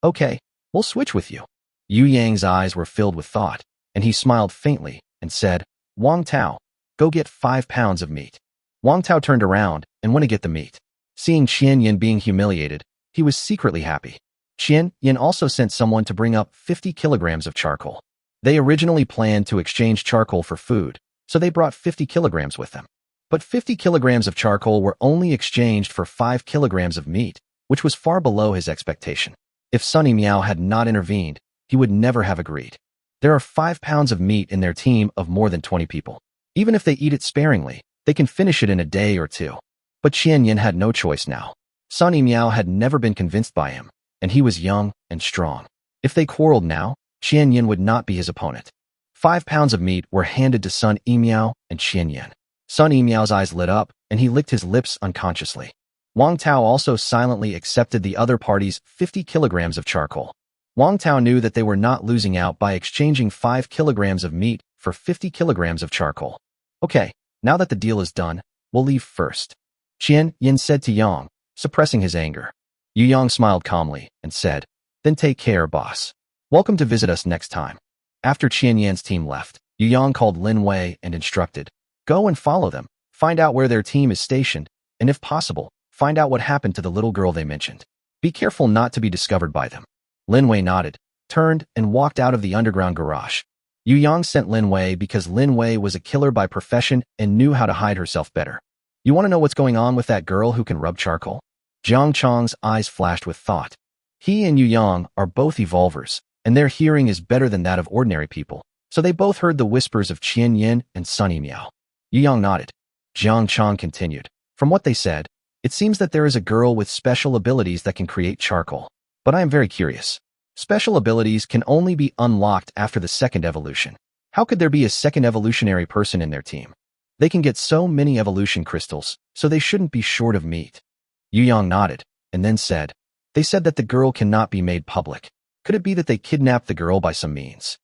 "Okay, we'll switch with you." Yu Yang's eyes were filled with thought, and he smiled faintly and said, "Wang Tao, go get 5 pounds of meat." Wang Tao turned around and went to get the meat. Seeing Qian Yin being humiliated, he was secretly happy. Qian Yin also sent someone to bring up 50 kilograms of charcoal. They originally planned to exchange charcoal for food, so they brought 50 kilograms with them. But 50 kilograms of charcoal were only exchanged for 5 kilograms of meat, which was far below his expectation. If Sunny Miao had not intervened, he would never have agreed. There are 5 pounds of meat in their team of more than 20 people. Even if they eat it sparingly, they can finish it in a day or two. But Qian Yin had no choice now. Sunny Miao had never been convinced by him, and he was young and strong. If they quarreled now, Qian Yin would not be his opponent. 5 pounds of meat were handed to Sun Yimiao and Qian Yin. Sun Yimiao's eyes lit up, and he licked his lips unconsciously. Wang Tao also silently accepted the other party's 50 kilograms of charcoal. Wang Tao knew that they were not losing out by exchanging 5 kilograms of meat for 50 kilograms of charcoal. "Okay, now that the deal is done, we'll leave first," Qian Yin said to Yang, suppressing his anger. Yu Yang smiled calmly and said, "Then take care, boss. Welcome to visit us next time." After Qian Yin's team left, Yu Yang called Lin Wei and instructed, "Go and follow them, find out where their team is stationed, and if possible, find out what happened to the little girl they mentioned. Be careful not to be discovered by them." Lin Wei nodded, turned, and walked out of the underground garage. Yu Yang sent Lin Wei because Lin Wei was a killer by profession and knew how to hide herself better. "You want to know what's going on with that girl who can rub charcoal?" Jiang Chang's eyes flashed with thought. He and Yu Yang are both evolvers, and their hearing is better than that of ordinary people, so they both heard the whispers of Qian Yin and Sunny Miao. Yu Yang nodded. Jiang Chang continued, "From what they said, it seems that there is a girl with special abilities that can create charcoal. But I am very curious. Special abilities can only be unlocked after the second evolution. How could there be a second evolutionary person in their team? They can get so many evolution crystals, so they shouldn't be short of meat." Yu Yang nodded, and then said, "They said that the girl cannot be made public. Could it be that they kidnapped the girl by some means?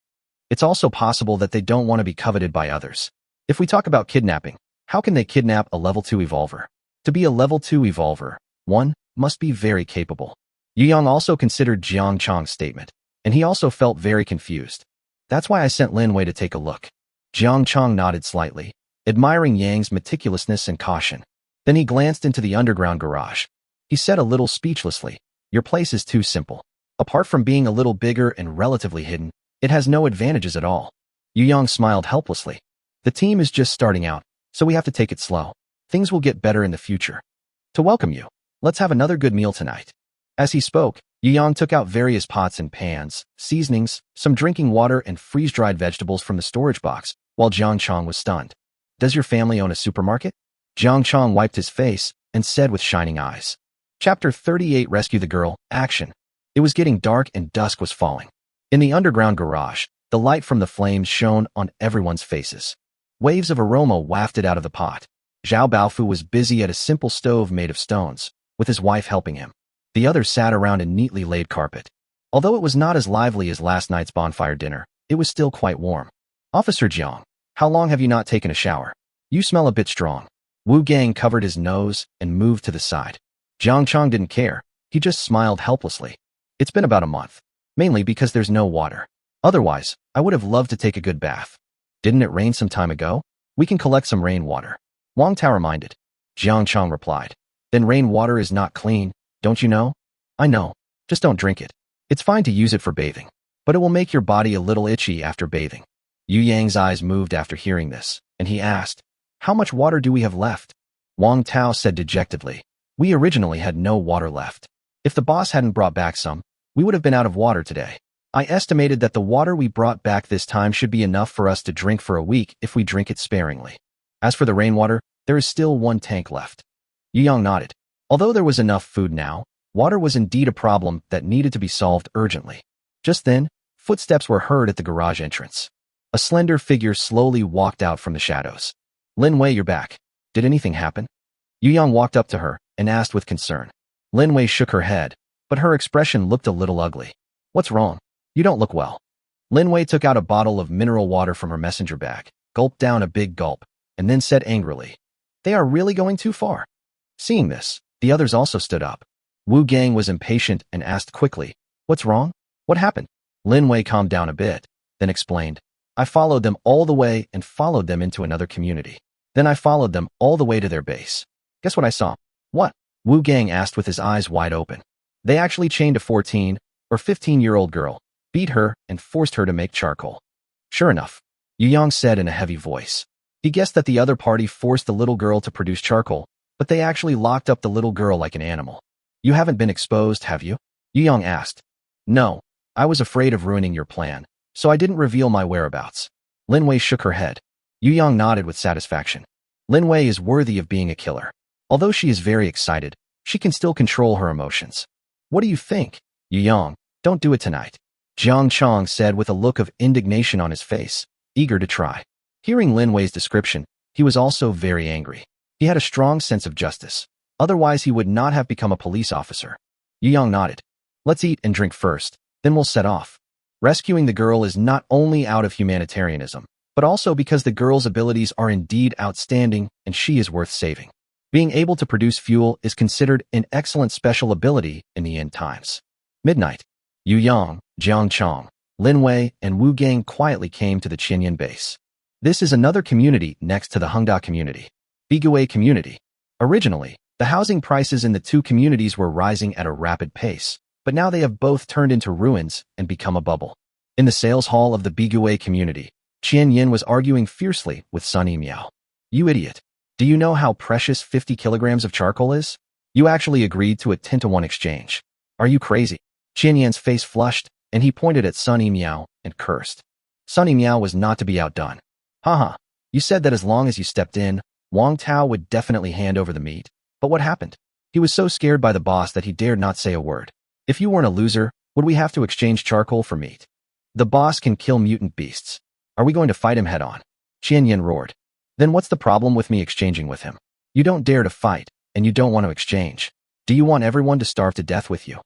It's also possible that they don't want to be coveted by others. If we talk about kidnapping, how can they kidnap a level 2 evolver? To be a level 2 evolver, one must be very capable. Yu Yang also considered Jiang Chang's statement, and he also felt very confused. That's why I sent Lin Wei to take a look. Jiang Chang nodded slightly, admiring Yang's meticulousness and caution. Then he glanced into the underground garage. He said a little speechlessly, "Your place is too simple. Apart from being a little bigger and relatively hidden, it has no advantages at all." Yu Yang smiled helplessly. "The team is just starting out, so we have to take it slow. Things will get better in the future. To welcome you, let's have another good meal tonight." As he spoke, Yu Yang took out various pots and pans, seasonings, some drinking water, and freeze-dried vegetables from the storage box, while Jiang Chang was stunned. "Does your family own a supermarket?" Jiang Chang wiped his face and said with shining eyes. Chapter 38 Rescue the Girl, Action. It was getting dark and dusk was falling. In the underground garage, the light from the flames shone on everyone's faces. Waves of aroma wafted out of the pot. Zhao Baofu was busy at a simple stove made of stones, with his wife helping him. The others sat around a neatly laid carpet. Although it was not as lively as last night's bonfire dinner, it was still quite warm. "Officer Jiang, how long have you not taken a shower? You smell a bit strong." Wu Gang covered his nose and moved to the side. Jiang Chang didn't care. He just smiled helplessly. "It's been about a month. Mainly because there's no water. Otherwise, I would have loved to take a good bath." "Didn't it rain some time ago? We can collect some rainwater." Wang Tao reminded. Jiang Chang replied. "Then rainwater is not clean, don't you know?" "I know. Just don't drink it. It's fine to use it for bathing, but it will make your body a little itchy after bathing." Yu Yang's eyes moved after hearing this, and he asked, "How much water do we have left?" Wang Tao said dejectedly, "We originally had no water left. If the boss hadn't brought back some, we would have been out of water today. I estimated that the water we brought back this time should be enough for us to drink for a week if we drink it sparingly. As for the rainwater, there is still one tank left." Yu Yang nodded. Although there was enough food now, water was indeed a problem that needed to be solved urgently. Just then, footsteps were heard at the garage entrance. A slender figure slowly walked out from the shadows. "Lin Wei, you're back. Did anything happen?" Yu Yang walked up to her and asked with concern. Lin Wei shook her head, but her expression looked a little ugly. "What's wrong? You don't look well." Lin Wei took out a bottle of mineral water from her messenger bag, gulped down a big gulp, and then said angrily, "They are really going too far." Seeing this, the others also stood up. Wu Gang was impatient and asked quickly, "What's wrong? What happened?" Lin Wei calmed down a bit, then explained, "I followed them all the way and followed them into another community. Then I followed them all the way to their base. Guess what I saw?" "What?" Wu Gang asked with his eyes wide open. "They actually chained a 14 or 15-year-old girl, beat her, and forced her to make charcoal." "Sure enough," Yu Yang said in a heavy voice. He guessed that the other party forced the little girl to produce charcoal, but they actually locked up the little girl like an animal. "You haven't been exposed, have you?" Yu Yang asked. "No, I was afraid of ruining your plan, so I didn't reveal my whereabouts." Lin Wei shook her head. Yu Yang nodded with satisfaction. Lin Wei is worthy of being a killer. Although she is very excited, she can still control her emotions. "What do you think?" "Yu Yang, don't do it tonight," Jiang Chang said with a look of indignation on his face, eager to try. Hearing Lin Wei's description, he was also very angry. He had a strong sense of justice. Otherwise, he would not have become a police officer. Yu Yang nodded. "Let's eat and drink first, then we'll set off." Rescuing the girl is not only out of humanitarianism, but also because the girl's abilities are indeed outstanding and she is worth saving. Being able to produce fuel is considered an excellent special ability in the end times. Midnight. Yu Yang, Jiang Chang, Lin Wei, and Wu Gang quietly came to the Qinyan base. This is another community next to the Hengda community. Bigui community. Originally, the housing prices in the two communities were rising at a rapid pace, but now they have both turned into ruins and become a bubble. In the sales hall of the Bigui community, Qian Yin was arguing fiercely with Sun Yimiao. "You idiot. Do you know how precious 50 kilograms of charcoal is? You actually agreed to a 10-to-1 exchange. Are you crazy?" Qian Yin's face flushed, and he pointed at Sun Yimiao and cursed. Sun Yimiao was not to be outdone. "Haha, you said that as long as you stepped in, Wang Tao would definitely hand over the meat. But what happened?" He was so scared by the boss that he dared not say a word. "If you weren't a loser, would we have to exchange charcoal for meat? The boss can kill mutant beasts. Are we going to fight him head-on?" Qian Yin roared. "Then what's the problem with me exchanging with him? You don't dare to fight, and you don't want to exchange. Do you want everyone to starve to death with you?"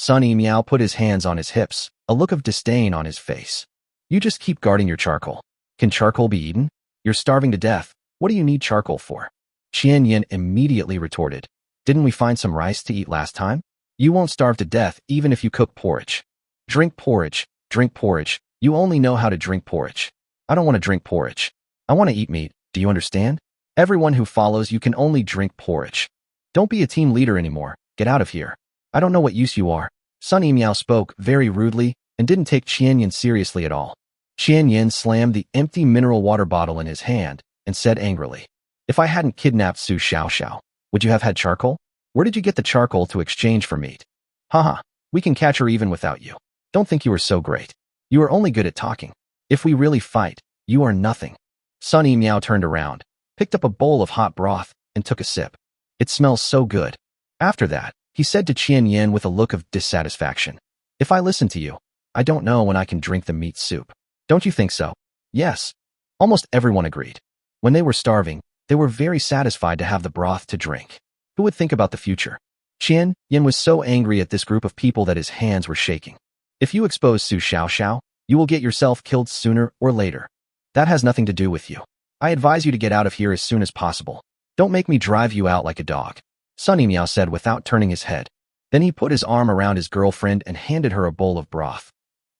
Sun Meow put his hands on his hips, a look of disdain on his face. You just keep guarding your charcoal. Can charcoal be eaten? You're starving to death. What do you need charcoal for? Qian Yin immediately retorted. Didn't we find some rice to eat last time? You won't starve to death even if you cook porridge. Drink porridge, drink porridge. You only know how to drink porridge. I don't want to drink porridge. I want to eat meat, do you understand? Everyone who follows you can only drink porridge. Don't be a team leader anymore. Get out of here. I don't know what use you are. Sun Meow spoke very rudely and didn't take Qian Yin seriously at all. Qian Yin slammed the empty mineral water bottle in his hand and said angrily, If I hadn't kidnapped Su Xiaoxiao, would you have had charcoal? Where did you get the charcoal to exchange for meat? Haha, we can catch her even without you. Don't think you are so great. You are only good at talking. If we really fight, you are nothing. Sun Meow turned around, picked up a bowl of hot broth, and took a sip. It smells so good. After that, he said to Qian Yin with a look of dissatisfaction, If I listen to you, I don't know when I can drink the meat soup. Don't you think so? Yes. Almost everyone agreed. When they were starving, they were very satisfied to have the broth to drink. Who would think about the future? Qian Yin was so angry at this group of people that his hands were shaking. If you expose Su Xiaoxiao, you will get yourself killed sooner or later. That has nothing to do with you. I advise you to get out of here as soon as possible. Don't make me drive you out like a dog, Sun Meow said without turning his head. Then he put his arm around his girlfriend and handed her a bowl of broth.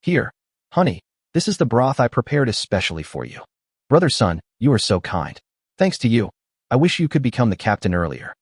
Here, honey, this is the broth I prepared especially for you. Brother Sun, you are so kind. Thanks to you. I wish you could become the captain earlier.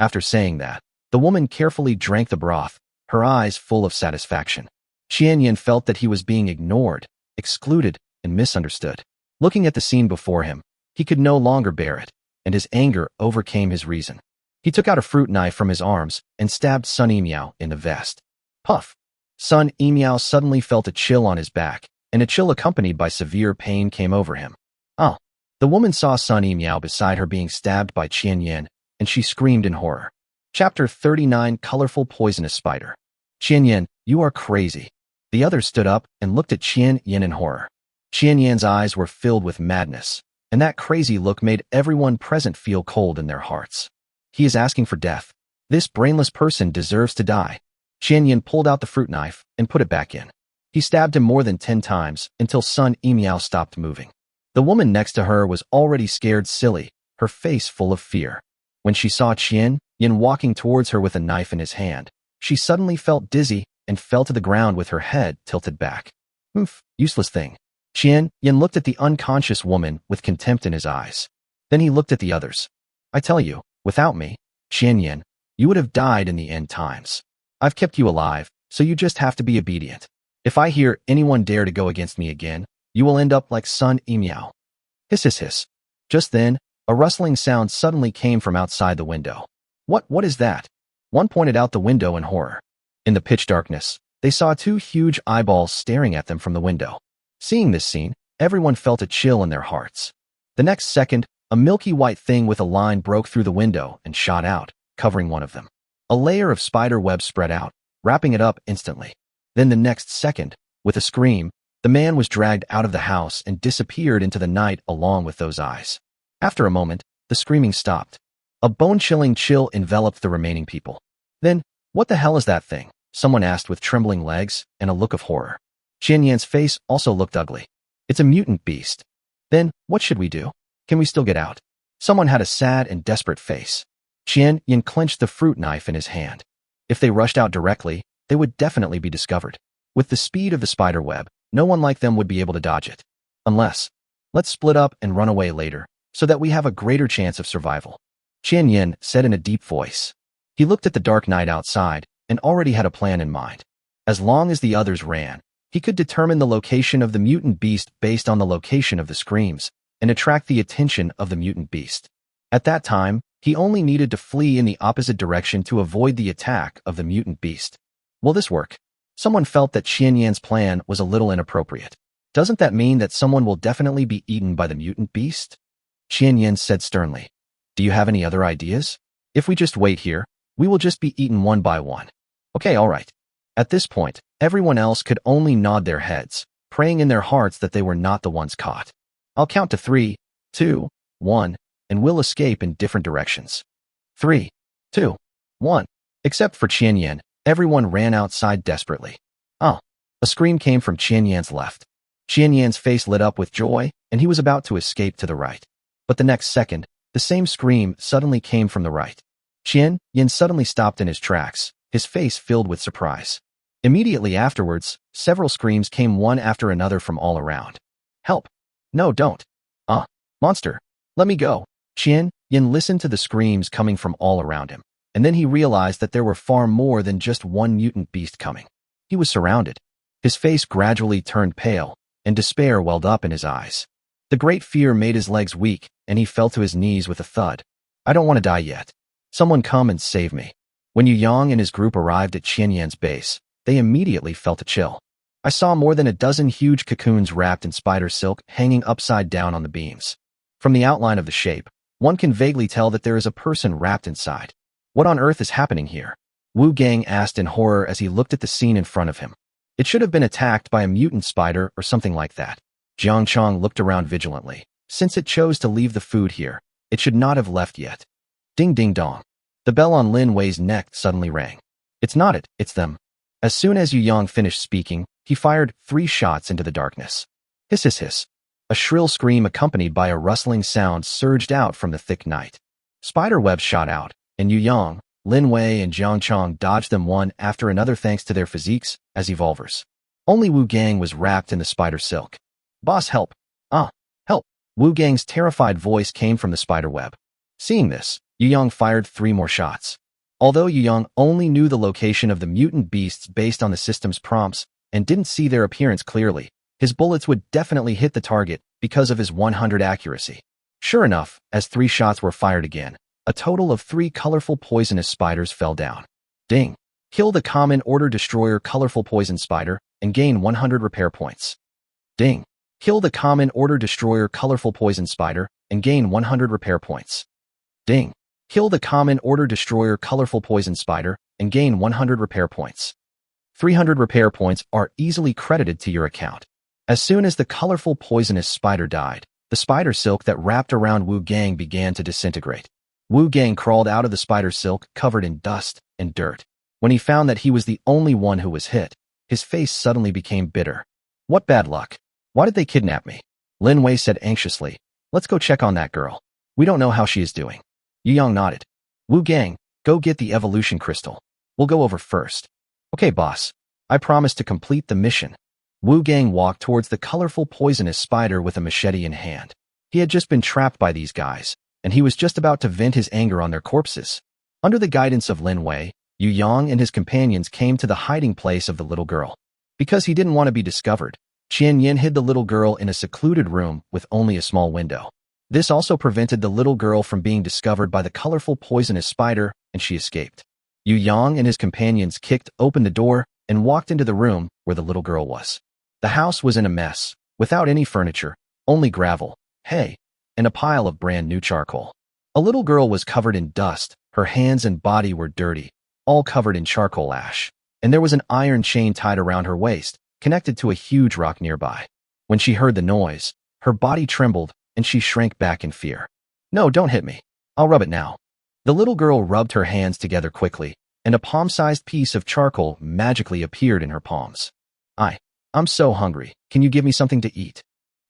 After saying that, the woman carefully drank the broth, her eyes full of satisfaction. Qian Yin felt that he was being ignored, excluded, and misunderstood. Looking at the scene before him, he could no longer bear it, and his anger overcame his reason. He took out a fruit knife from his arms and stabbed Sun Meow in the vest. Puff! Sun Meow suddenly felt a chill on his back, and a chill accompanied by severe pain came over him. Oh! The woman saw Sun Meow beside her being stabbed by Qian Yin, and she screamed in horror. Chapter 39 Colorful Poisonous Spider. Qian Yin, you are crazy. The others stood up and looked at Qian Yin in horror. Qian Yin's eyes were filled with madness, and that crazy look made everyone present feel cold in their hearts. He is asking for death. This brainless person deserves to die. Qian Yin pulled out the fruit knife and put it back in. He stabbed him more than 10 times until Sun Meow stopped moving. The woman next to her was already scared silly, her face full of fear. When she saw Qian Yin walking towards her with a knife in his hand, she suddenly felt dizzy and fell to the ground with her head tilted back. Useless thing. Qian Yin looked at the unconscious woman with contempt in his eyes. Then he looked at the others. I tell you, without me, Qian Yin, you would have died in the end times. I've kept you alive, so you just have to be obedient. If I hear anyone dare to go against me again, you will end up like Sun Meow. Hiss hiss hiss. Just then, a rustling sound suddenly came from outside the window. What is that? One pointed out the window in horror. In the pitch darkness, they saw 2 huge eyeballs staring at them from the window. Seeing this scene, everyone felt a chill in their hearts. The next second, a milky white thing with a line broke through the window and shot out, covering one of them. A layer of spider web spread out, wrapping it up instantly. Then the next second, with a scream, the man was dragged out of the house and disappeared into the night along with those eyes. After a moment, the screaming stopped. A bone-chilling chill enveloped the remaining people. Then, what the hell is that thing? Someone asked with trembling legs and a look of horror. Qian Yin's face also looked ugly. It's a mutant beast. Then, what should we do? Can we still get out? Someone had a sad and desperate face. Qian Yin clenched the fruit knife in his hand. If they rushed out directly, they would definitely be discovered. With the speed of the spider web, no one like them would be able to dodge it. Unless, let's split up and run away later, so that we have a greater chance of survival. Qian Yin said in a deep voice. He looked at the dark night outside and already had a plan in mind. As long as the others ran, he could determine the location of the mutant beast based on the location of the screams and attract the attention of the mutant beast. At that time, he only needed to flee in the opposite direction to avoid the attack of the mutant beast. Will this work? Someone felt that Qian Yin's plan was a little inappropriate. Doesn't that mean that someone will definitely be eaten by the mutant beast? Qian Yin said sternly. Do you have any other ideas? If we just wait here, we will just be eaten one by one. Okay, all right. At this point, everyone else could only nod their heads, praying in their hearts that they were not the ones caught. I'll count to 3, 2, 1, and we'll escape in different directions. 3, 2, 1. Except for Qian Yin, Everyone ran outside desperately. Oh! A scream came from Qian Yan's left. Qian Yan's face lit up with joy, and he was about to escape to the right. But the next second, the same scream suddenly came from the right. Qian Yan suddenly stopped in his tracks, his face filled with surprise. Immediately afterwards, several screams came one after another from all around. Help! No, don't! Monster! Let me go! Qian Yan listened to the screams coming from all around him, and then he realized that there were far more than just one mutant beast coming. He was surrounded. His face gradually turned pale, and despair welled up in his eyes. The great fear made his legs weak, and he fell to his knees with a thud. I don't want to die yet. Someone come and save me. When Yu Yang and his group arrived at Qian Yan's base, they immediately felt a chill. I saw more than a dozen huge cocoons wrapped in spider silk hanging upside down on the beams. From the outline of the shape, one can vaguely tell that there is a person wrapped inside. What on earth is happening here? Wu Gang asked in horror as he looked at the scene in front of him. It should have been attacked by a mutant spider or something like that. Jiang Chong looked around vigilantly. Since it chose to leave the food here, it should not have left yet. Ding ding dong. The bell on Lin Wei's neck suddenly rang. It's not it, it's them. As soon as Yu Yang finished speaking, he fired 3 shots into the darkness. Hiss hiss hiss. A shrill scream accompanied by a rustling sound surged out from the thick night. Spider webs shot out, and Yu Yang, Lin Wei, and Jiang Chong dodged them one after another thanks to their physiques as evolvers. Only Wu Gang was wrapped in the spider silk. Boss, help! Help! Wu Gang's terrified voice came from the spider web. Seeing this, Yu Yang fired 3 more shots. Although Yu Yang only knew the location of the mutant beasts based on the system's prompts and didn't see their appearance clearly, his bullets would definitely hit the target because of his 100 accuracy. Sure enough, as 3 shots were fired again, a total of 3 colorful poisonous spiders fell down. Ding! Kill the common order destroyer colorful poison spider and gain 100 repair points. Ding! Kill the common order destroyer colorful poison spider and gain 100 repair points. Ding! Kill the common order destroyer colorful poison spider and gain 100 repair points. 300 repair points are easily credited to your account. As soon as the colorful poisonous spider died, the spider silk that wrapped around Wu Gang began to disintegrate. Wu Gang crawled out of the spider silk covered in dust and dirt. When he found that he was the only one who was hit, his face suddenly became bitter. What bad luck. Why did they kidnap me? Lin Wei said anxiously. Let's go check on that girl. We don't know how she is doing. Yu Yang nodded. Wu Gang, go get the evolution crystal. We'll go over first. Okay, boss. I promise to complete the mission. Wu Gang walked towards the colorful poisonous spider with a machete in hand. He had just been trapped by these guys, and he was just about to vent his anger on their corpses. Under the guidance of Lin Wei, Yu Yang and his companions came to the hiding place of the little girl. Because he didn't want to be discovered, Qian Yin hid the little girl in a secluded room with only a small window. This also prevented the little girl from being discovered by the colorful poisonous spider, and she escaped. Yu Yang and his companions kicked open the door and walked into the room where the little girl was. The house was in a mess, without any furniture, only gravel, hay, and a pile of brand new charcoal. A little girl was covered in dust, her hands and body were dirty, all covered in charcoal ash, and there was an iron chain tied around her waist, connected to a huge rock nearby. When she heard the noise, her body trembled and she shrank back in fear. No, don't hit me. I'll rub it now. The little girl rubbed her hands together quickly, and a palm-sized piece of charcoal magically appeared in her palms. I'm so hungry. Can you give me something to eat?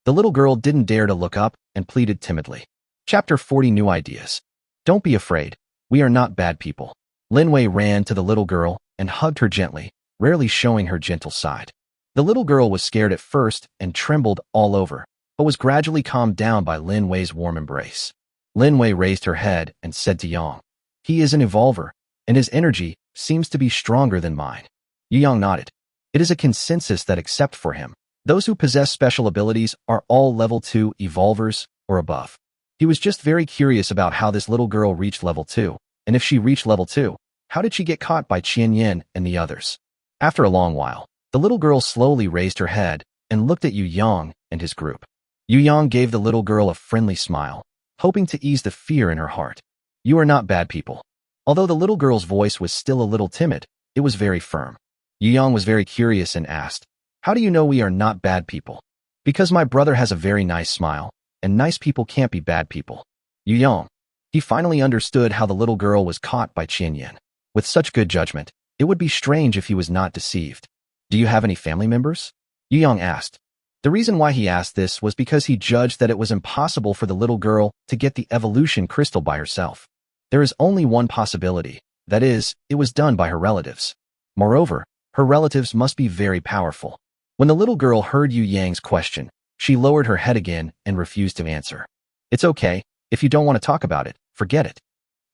The little girl didn't dare to look up and pleaded timidly. Chapter 40 New Ideas. Don't be afraid. We are not bad people. Lin Wei ran to the little girl and hugged her gently, rarely showing her gentle side. The little girl was scared at first and trembled all over, but was gradually calmed down by Lin Wei's warm embrace. Lin Wei raised her head and said to Yang, he is an evolver, and his energy seems to be stronger than mine. Yang nodded. It is a consensus that except for him, those who possess special abilities are all level 2 evolvers or above. He was just very curious about how this little girl reached level 2, and if she reached level 2, how did she get caught by Qian Yin and the others? After a long while, the little girl slowly raised her head and looked at Yu Yang and his group. Yu Yang gave the little girl a friendly smile, hoping to ease the fear in her heart. You are not bad people. Although the little girl's voice was still a little timid, it was very firm. Yu Yang was very curious and asked, how do you know we are not bad people? Because my brother has a very nice smile, and nice people can't be bad people. Yu Yang. He finally understood how the little girl was caught by Qian Yin. With such good judgment, It would be strange if he was not deceived. Do you have any family members? Yu Yang asked. The reason why he asked this was because he judged that it was impossible for the little girl to get the evolution crystal by herself. There is only one possibility, that is, it was done by her relatives. Moreover, her relatives must be very powerful. When the little girl heard Yu Yang's question, she lowered her head again and refused to answer. It's okay, if you don't want to talk about it, forget it.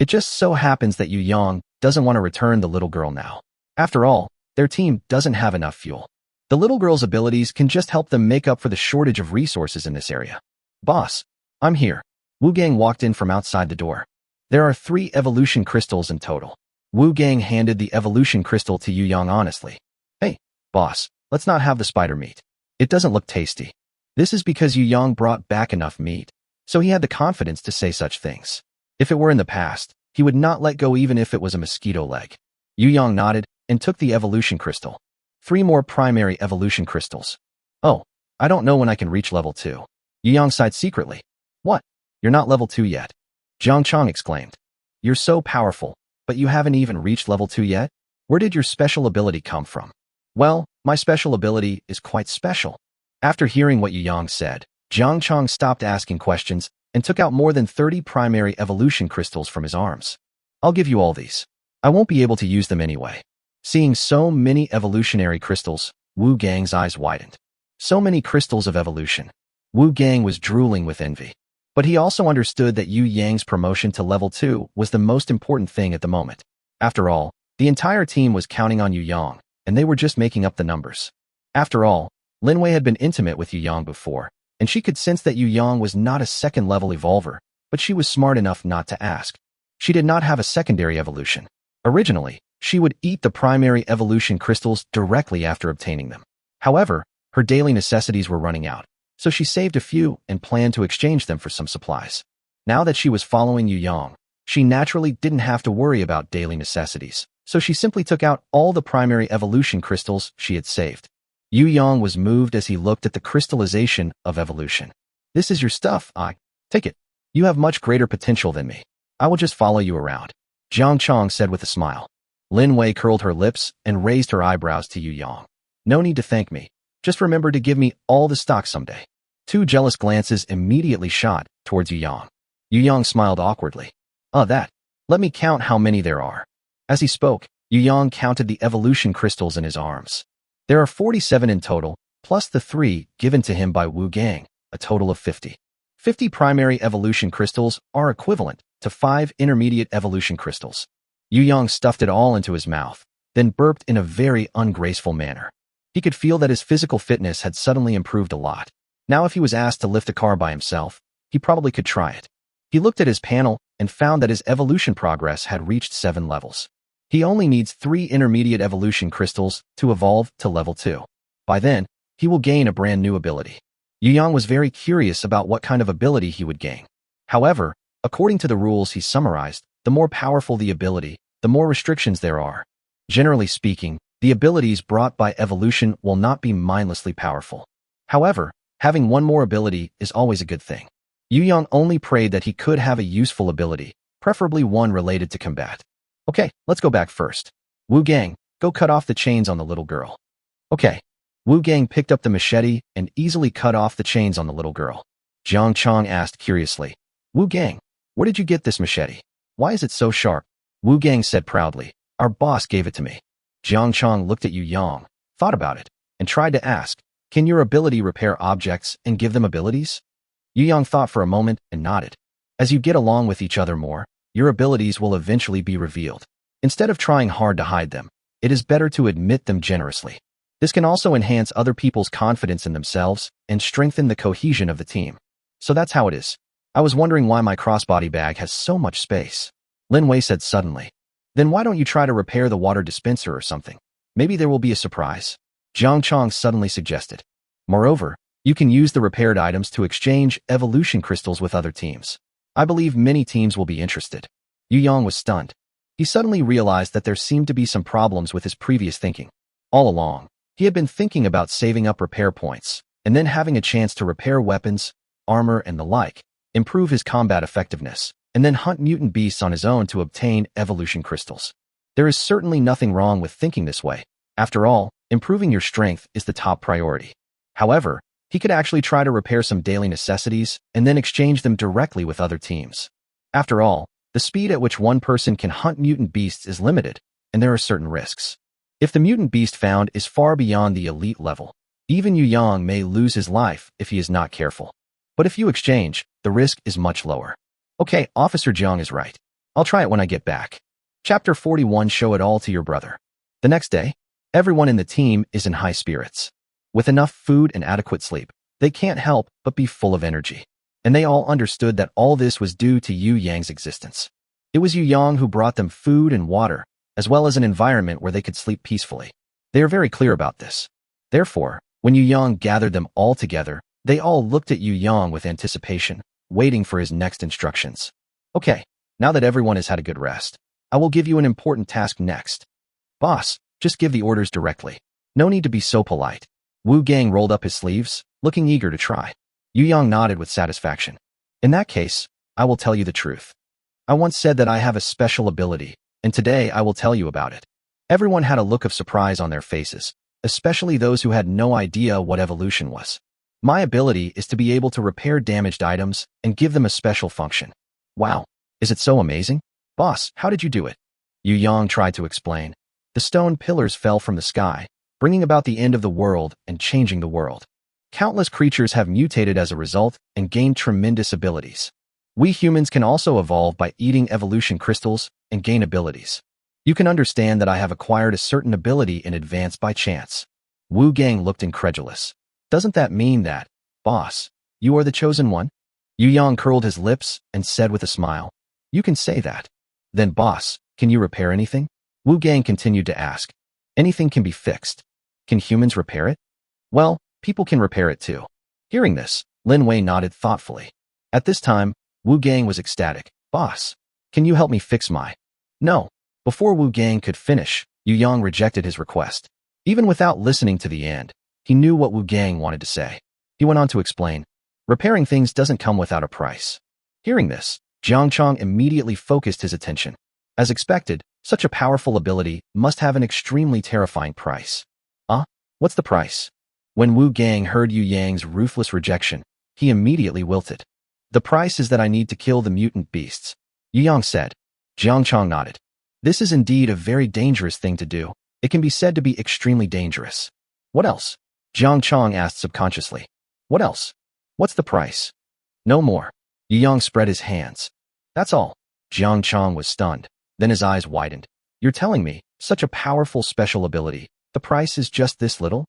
It just so happens that Yu Yang doesn't want to return the little girl now. After all, their team doesn't have enough fuel. The little girl's abilities can just help them make up for the shortage of resources in this area. Boss, I'm here. Wu Gang walked in from outside the door. There are 3 evolution crystals in total. Wu Gang handed the evolution crystal to Yu Yang honestly. Hey, boss, let's not have the spider meat. It doesn't look tasty. This is because Yu Yang brought back enough meat, so he had the confidence to say such things. If it were in the past, he would not let go even if it was a mosquito leg. Yu Yang nodded and took the evolution crystal. 3 more primary evolution crystals. Oh, I don't know when I can reach level 2. Yu Yang sighed secretly. What? You're not level 2 yet? Jiang Chong exclaimed. You're so powerful, but you haven't even reached level 2 yet? Where did your special ability come from? Well, my special ability is quite special. After hearing what Yu Yang said, Jiang Chong stopped asking questions and took out more than 30 primary evolution crystals from his arms. I'll give you all these. I won't be able to use them anyway. Seeing so many evolutionary crystals, Wu Gang's eyes widened. So many crystals of evolution. Wu Gang was drooling with envy. But he also understood that Yu Yang's promotion to level 2 was the most important thing at the moment. After all, the entire team was counting on Yu Yang, and they were just making up the numbers. After all, Lin Wei had been intimate with Yu Yang before, and she could sense that Yu Yang was not a second-level evolver, but she was smart enough not to ask. She did not have a secondary evolution. Originally, she would eat the primary evolution crystals directly after obtaining them. However, her daily necessities were running out, so she saved a few and planned to exchange them for some supplies. Now that she was following Yu Yang, she naturally didn't have to worry about daily necessities, so she simply took out all the primary evolution crystals she had saved. Yu Yang was moved as he looked at the crystallization of evolution. This is your stuff, take it. You have much greater potential than me. I will just follow you around. Jiang Chong said with a smile. Lin Wei curled her lips and raised her eyebrows to Yu Yang. No need to thank me. Just remember to give me all the stock someday. 2 jealous glances immediately shot towards Yu Yang. Yu Yang smiled awkwardly. That. Let me count how many there are. As he spoke, Yu Yang counted the evolution crystals in his arms. There are 47 in total, plus the 3 given to him by Wu Gang, a total of 50. 50 primary evolution crystals are equivalent to 5 intermediate evolution crystals. Yu Yang stuffed it all into his mouth, then burped in a very ungraceful manner. He could feel that his physical fitness had suddenly improved a lot. Now if he was asked to lift a car by himself, he probably could try it. He looked at his panel and found that his evolution progress had reached 7 levels. He only needs 3 intermediate evolution crystals to evolve to level 2. By then, he will gain a brand new ability. Yu Yang was very curious about what kind of ability he would gain. However, according to the rules he summarized, the more powerful the ability, the more restrictions there are. Generally speaking, the abilities brought by evolution will not be mindlessly powerful. However, having one more ability is always a good thing. Yu Yang only prayed that he could have a useful ability, preferably one related to combat. Okay, let's go back first. Wu Gang, go cut off the chains on the little girl. Okay. Wu Gang picked up the machete and easily cut off the chains on the little girl. Jiang Chong asked curiously, Wu Gang, where did you get this machete? Why is it so sharp? Wu Gang said proudly, our boss gave it to me. Jiang Chong looked at Yu Yang, thought about it, and tried to ask, can your ability repair objects and give them abilities? Yu Yang thought for a moment and nodded. As you get along with each other more, your abilities will eventually be revealed. Instead of trying hard to hide them, it is better to admit them generously. This can also enhance other people's confidence in themselves and strengthen the cohesion of the team. So that's how it is. I was wondering why my crossbody bag has so much space. Lin Wei said suddenly. Then why don't you try to repair the water dispenser or something? Maybe there will be a surprise. Jiang Chong suddenly suggested. Moreover, you can use the repaired items to exchange evolution crystals with other teams. I believe many teams will be interested. Yu Yang was stunned. He suddenly realized that there seemed to be some problems with his previous thinking. All along, he had been thinking about saving up repair points, and then having a chance to repair weapons, armor, and the like, improve his combat effectiveness, and then hunt mutant beasts on his own to obtain evolution crystals. There is certainly nothing wrong with thinking this way. After all, improving your strength is the top priority. However, he could actually try to repair some daily necessities and then exchange them directly with other teams. After all, the speed at which one person can hunt mutant beasts is limited, and there are certain risks. If the mutant beast found is far beyond the elite level, even Yu Yang may lose his life if he is not careful. But if you exchange, the risk is much lower. Okay, Officer Jiang is right. I'll try it when I get back. Chapter 41. Show it all to your brother. The next day, everyone in the team is in high spirits. With enough food and adequate sleep, they can't help but be full of energy. And they all understood that all this was due to Yu Yang's existence. It was Yu Yang who brought them food and water, as well as an environment where they could sleep peacefully. They are very clear about this. Therefore, when Yu Yang gathered them all together, they all looked at Yu Yang with anticipation, waiting for his next instructions. Okay, now that everyone has had a good rest, I will give you an important task next. Boss, just give the orders directly. No need to be so polite. Wu Gang rolled up his sleeves, looking eager to try. Yu Yang nodded with satisfaction. In that case, I will tell you the truth. I once said that I have a special ability, and today I will tell you about it. Everyone had a look of surprise on their faces, especially those who had no idea what evolution was. My ability is to be able to repair damaged items and give them a special function. Wow, is it so amazing? Boss, how did you do it? Yu Yang tried to explain. The stone pillars fell from the sky, bringing about the end of the world and changing the world. Countless creatures have mutated as a result and gained tremendous abilities. We humans can also evolve by eating evolution crystals and gain abilities. You can understand that I have acquired a certain ability in advance by chance. Wu Gang looked incredulous. Doesn't that mean that, boss, you are the chosen one? Yu Yang curled his lips and said with a smile, you can say that. Then boss, can you repair anything? Wu Gang continued to ask. Anything can be fixed. Can humans repair it? Well, people can repair it too. Hearing this, Lin Wei nodded thoughtfully. At this time, Wu Gang was ecstatic. Boss, can you help me fix my... No. Before Wu Gang could finish, Yu Yang rejected his request. Even without listening to the end, he knew what Wu Gang wanted to say. He went on to explain, repairing things doesn't come without a price. Hearing this, Jiang Chong immediately focused his attention. As expected, such a powerful ability must have an extremely terrifying price. What's the price? When Wu Gang heard Yu Yang's ruthless rejection, he immediately wilted. The price is that I need to kill the mutant beasts, Yu Yang said. Jiang Chong nodded. This is indeed a very dangerous thing to do. It can be said to be extremely dangerous. What else? Jiang Chong asked subconsciously. What else? What's the price? No more. Yu Yang spread his hands. That's all. Jiang Chong was stunned. Then his eyes widened. You're telling me, such a powerful special ability, the price is just this little?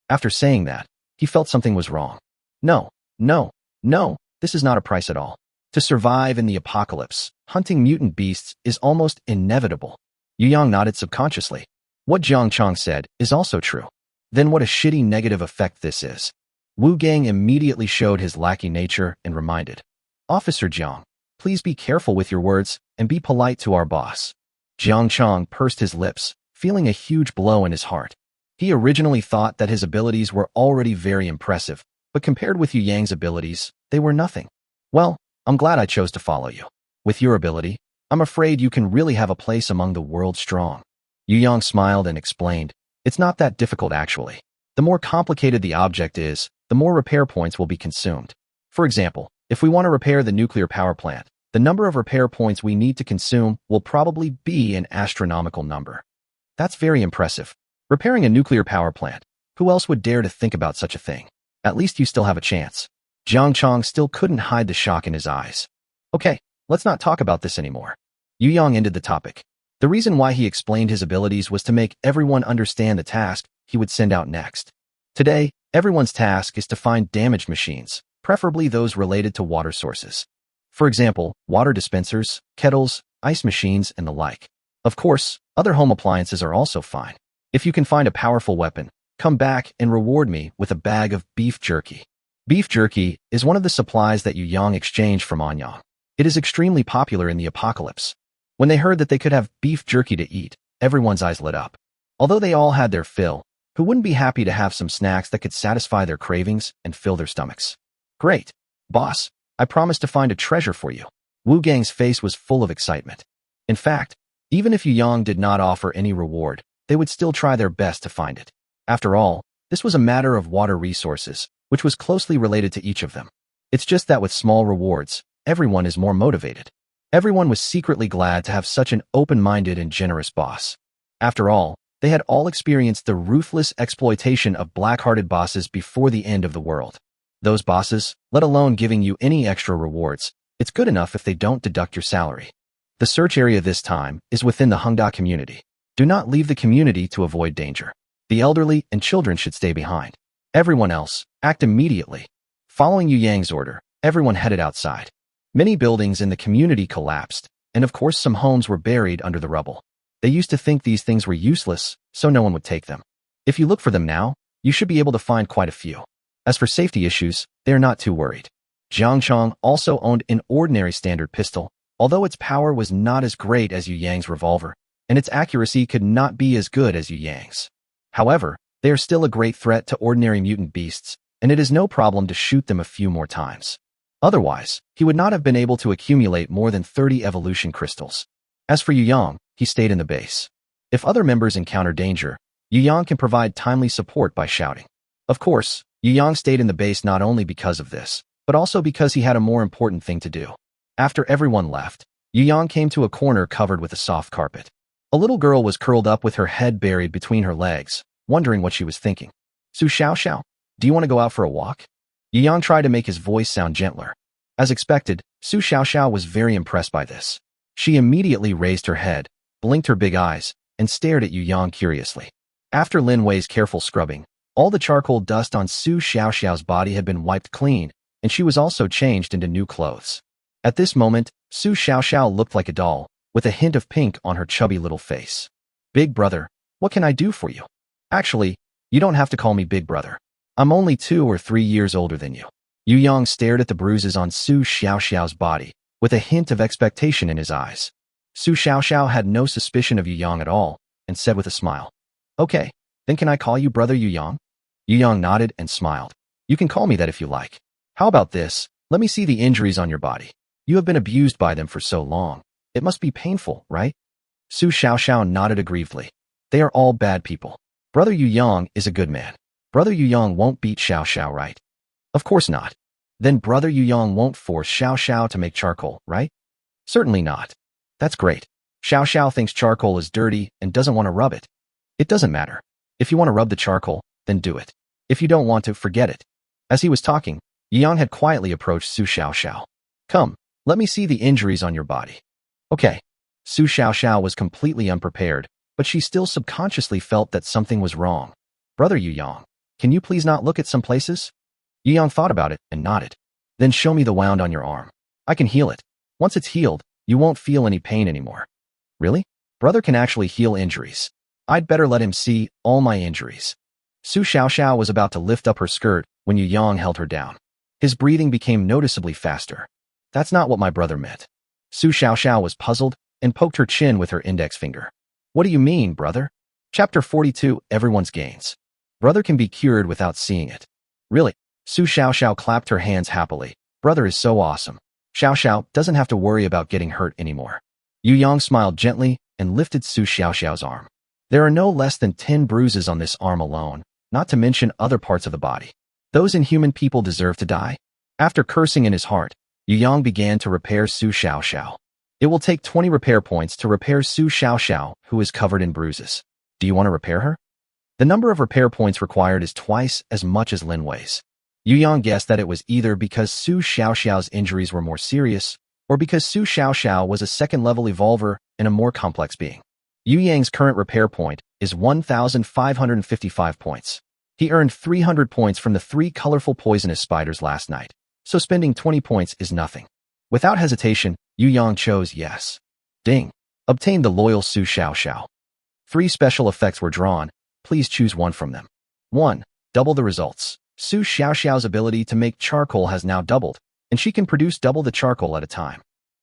After saying that, he felt something was wrong. No, this is not a price at all. To survive in the apocalypse, hunting mutant beasts is almost inevitable. Yu Yang nodded subconsciously. What Jiang Chong said is also true. Then what a shitty negative effect this is. Wu Gang immediately showed his lackey nature and reminded. Officer Jiang, please be careful with your words and be polite to our boss. Jiang Chong pursed his lips, feeling a huge blow in his heart. He originally thought that his abilities were already very impressive, but compared with Yu Yang's abilities, they were nothing. Well, I'm glad I chose to follow you. With your ability, I'm afraid you can really have a place among the world's strong. Yu Yang smiled and explained, it's not that difficult actually. The more complicated the object is, the more repair points will be consumed. For example, if we want to repair the nuclear power plant, the number of repair points we need to consume will probably be an astronomical number. That's very impressive. Repairing a nuclear power plant. Who else would dare to think about such a thing? At least you still have a chance. Jiang Chong still couldn't hide the shock in his eyes. Okay, let's not talk about this anymore. Yu Yang ended the topic. The reason why he explained his abilities was to make everyone understand the task he would send out next. Today, everyone's task is to find damaged machines, preferably those related to water sources. For example, water dispensers, kettles, ice machines, and the like. Of course, other home appliances are also fine. If you can find a powerful weapon, come back and reward me with a bag of beef jerky. Beef jerky is one of the supplies that Yu Yang exchanged from Anyang. It is extremely popular in the apocalypse. When they heard that they could have beef jerky to eat, everyone's eyes lit up. Although they all had their fill, who wouldn't be happy to have some snacks that could satisfy their cravings and fill their stomachs? Great. Boss, I promise to find a treasure for you. Wu Gang's face was full of excitement. In fact, Even if Yu Yang did not offer any reward, they would still try their best to find it. After all, this was a matter of water resources, which was closely related to each of them. It's just that with small rewards, everyone is more motivated. Everyone was secretly glad to have such an open-minded and generous boss. After all, they had all experienced the ruthless exploitation of black-hearted bosses before the end of the world. Those bosses, let alone giving you any extra rewards, it's good enough if they don't deduct your salary. The search area this time is within the Hongda community. Do not leave the community to avoid danger. The elderly and children should stay behind. Everyone else, act immediately. Following Yu Yang's order, everyone headed outside. Many buildings in the community collapsed, and of course some homes were buried under the rubble. They used to think these things were useless, so no one would take them. If you look for them now, you should be able to find quite a few. As for safety issues, they are not too worried. Jiang Chong also owned an ordinary standard pistol, although its power was not as great as Yu Yang's revolver, and its accuracy could not be as good as Yu Yang's. However, they are still a great threat to ordinary mutant beasts, and it is no problem to shoot them a few more times. Otherwise, he would not have been able to accumulate more than 30 evolution crystals. As for Yu Yang, he stayed in the base. If other members encounter danger, Yu Yang can provide timely support by shouting. Of course, Yu Yang stayed in the base not only because of this, but also because he had a more important thing to do. After everyone left, Yu Yang came to a corner covered with a soft carpet. A little girl was curled up with her head buried between her legs, wondering what she was thinking. Su Xiao, do you want to go out for a walk? Yu Yang tried to make his voice sound gentler. As expected, Su Xiao was very impressed by this. She immediately raised her head, blinked her big eyes, and stared at Yu Yang curiously. After Lin Wei's careful scrubbing, all the charcoal dust on Su Xiao's body had been wiped clean, and she was also changed into new clothes. At this moment, Su Xiao looked like a doll, with a hint of pink on her chubby little face. Big brother, what can I do for you? Actually, you don't have to call me big brother. I'm only 2 or 3 years older than you. Yu Yang stared at the bruises on Su Xiao's body, with a hint of expectation in his eyes. Su Xiao had no suspicion of Yu Yang at all, and said with a smile, "Okay, then can I call you brother Yu Yang?" Yu Yang nodded and smiled. "You can call me that if you like. How about this? Let me see the injuries on your body. You have been abused by them for so long. It must be painful, right?" Su Xiao nodded aggrievedly. "They are all bad people. Brother Yu Yang is a good man. Brother Yu Yang won't beat Xiao, right?" "Of course not." "Then Brother Yu Yang won't force Xiao to make charcoal, right?" "Certainly not." "That's great. Xiao thinks charcoal is dirty and doesn't want to rub it." "It doesn't matter. If you want to rub the charcoal, then do it. If you don't want to, forget it." As he was talking, Yu Yang had quietly approached Su Xiao. "Come, let me see the injuries on your body." "Okay." Su Xiao was completely unprepared, but she still subconsciously felt that something was wrong. "Brother Yu Yang, can you please not look at some places?" Yu Yang thought about it and nodded. "Then show me the wound on your arm. I can heal it. Once it's healed, you won't feel any pain anymore." "Really? Brother can actually heal injuries. I'd better let him see all my injuries." Su Xiao was about to lift up her skirt when Yu Yang held her down. His breathing became noticeably faster. "That's not what my brother meant." Su Xiao was puzzled and poked her chin with her index finger. "What do you mean, brother?" Chapter 42, Everyone's Gains. Brother can be cured without seeing it. "Really?" Su Xiao clapped her hands happily. "Brother is so awesome. Xiao doesn't have to worry about getting hurt anymore." Yu Yang smiled gently and lifted Su Xiao's arm. There are no less than 10 bruises on this arm alone, not to mention other parts of the body. Those inhuman people deserve to die. After cursing in his heart, Yu Yang began to repair Su Xiao. It will take 20 repair points to repair Su Xiao, who is covered in bruises. Do you want to repair her? The number of repair points required is twice as much as Lin Wei's. Yu Yang guessed that it was either because Su Xiao's injuries were more serious, or because Su Xiao was a second-level evolver and a more complex being. Yu Yang's current repair point is 1,555 points. He earned 300 points from the 3 colorful poisonous spiders last night, so spending 20 points is nothing. Without hesitation, Yu Yang chose yes. Ding. Obtained the loyal Su Xiao. 3 special effects were drawn. Please choose one from them. 1. Double the results. Su Xiao's ability to make charcoal has now doubled, and she can produce double the charcoal at a time.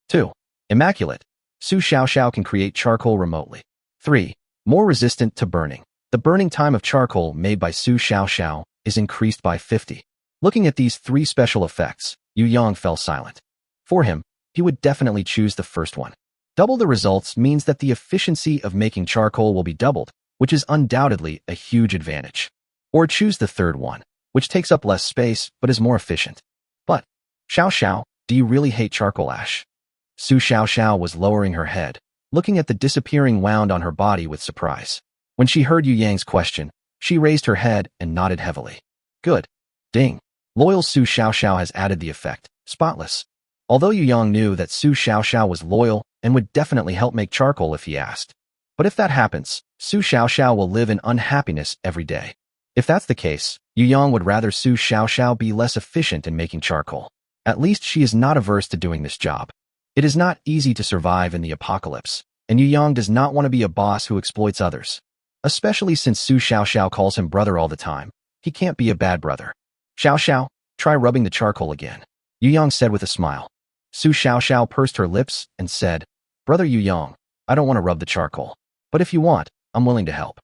2. Immaculate. Su Xiao can create charcoal remotely. 3. More resistant to burning. The burning time of charcoal made by Su Xiao is increased by 50. Looking at these 3 special effects, Yu Yang fell silent. For him, he would definitely choose the first one. Double the results means that the efficiency of making charcoal will be doubled, which is undoubtedly a huge advantage. Or choose the third one, which takes up less space but is more efficient. But, Xiao Xiao, do you really hate charcoal ash? Su Xiao Xiao was lowering her head, looking at the disappearing wound on her body with surprise. When she heard Yu Yang's question, she raised her head and nodded heavily. Good. Ding. Loyal Su Xiao Xiao has added the effect, spotless. Although Yu Yang knew that Su Xiao Xiao was loyal and would definitely help make charcoal if he asked. But if that happens, Su Xiao Xiao will live in unhappiness every day. If that's the case, Yu Yang would rather Su Xiao Xiao be less efficient in making charcoal. At least she is not averse to doing this job. It is not easy to survive in the apocalypse, and Yu Yang does not want to be a boss who exploits others. Especially since Su Xiao Xiao calls him brother all the time. He can't be a bad brother. Xiao Xiao, try rubbing the charcoal again, Yu Yang said with a smile. Su Xiao Xiao pursed her lips and said, Brother Yu Yang, I don't want to rub the charcoal. But if you want, I'm willing to help.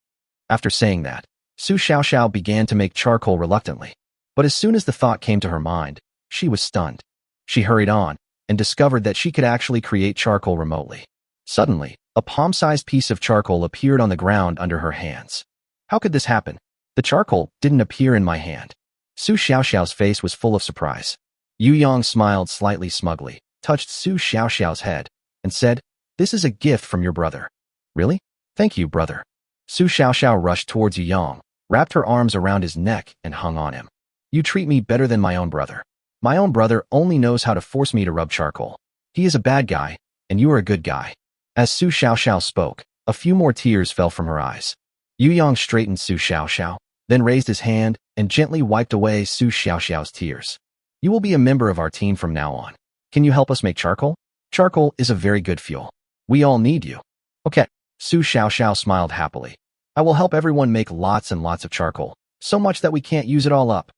After saying that, Su Xiao Xiao began to make charcoal reluctantly. But as soon as the thought came to her mind, she was stunned. She hurried on and discovered that she could actually create charcoal remotely. Suddenly, a palm-sized piece of charcoal appeared on the ground under her hands. How could this happen? The charcoal didn't appear in my hand. Su Xiao Xiao's face was full of surprise. Yu Yang smiled slightly smugly, touched Su Xiao Xiao's head, and said, This is a gift from your brother. Really? Thank you, brother. Su Xiao Xiao rushed towards Yu Yang, wrapped her arms around his neck, and hung on him. You treat me better than my own brother. My own brother only knows how to force me to rub charcoal. He is a bad guy, and you are a good guy. As Su Xiao Xiao spoke, a few more tears fell from her eyes. Yu Yang straightened Su Xiao Xiao, then raised his hand and gently wiped away Su Xiao Xiao's tears. You will be a member of our team from now on. Can you help us make charcoal? Charcoal is a very good fuel. We all need you. Okay. Su Xiao Xiao smiled happily. I will help everyone make lots and lots of charcoal, so much that we can't use it all up.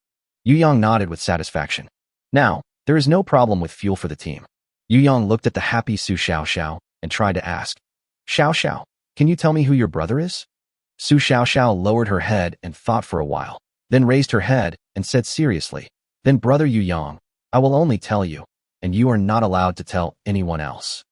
Yu Yang nodded with satisfaction. Now, there is no problem with fuel for the team. Yu Yang looked at the happy Su Xiao Xiao and tried to ask, Xiao Xiao, can you tell me who your brother is? Su Xiao Xiao lowered her head and thought for a while, then raised her head and said seriously, Then brother Yu Yang, I will only tell you, and you are not allowed to tell anyone else.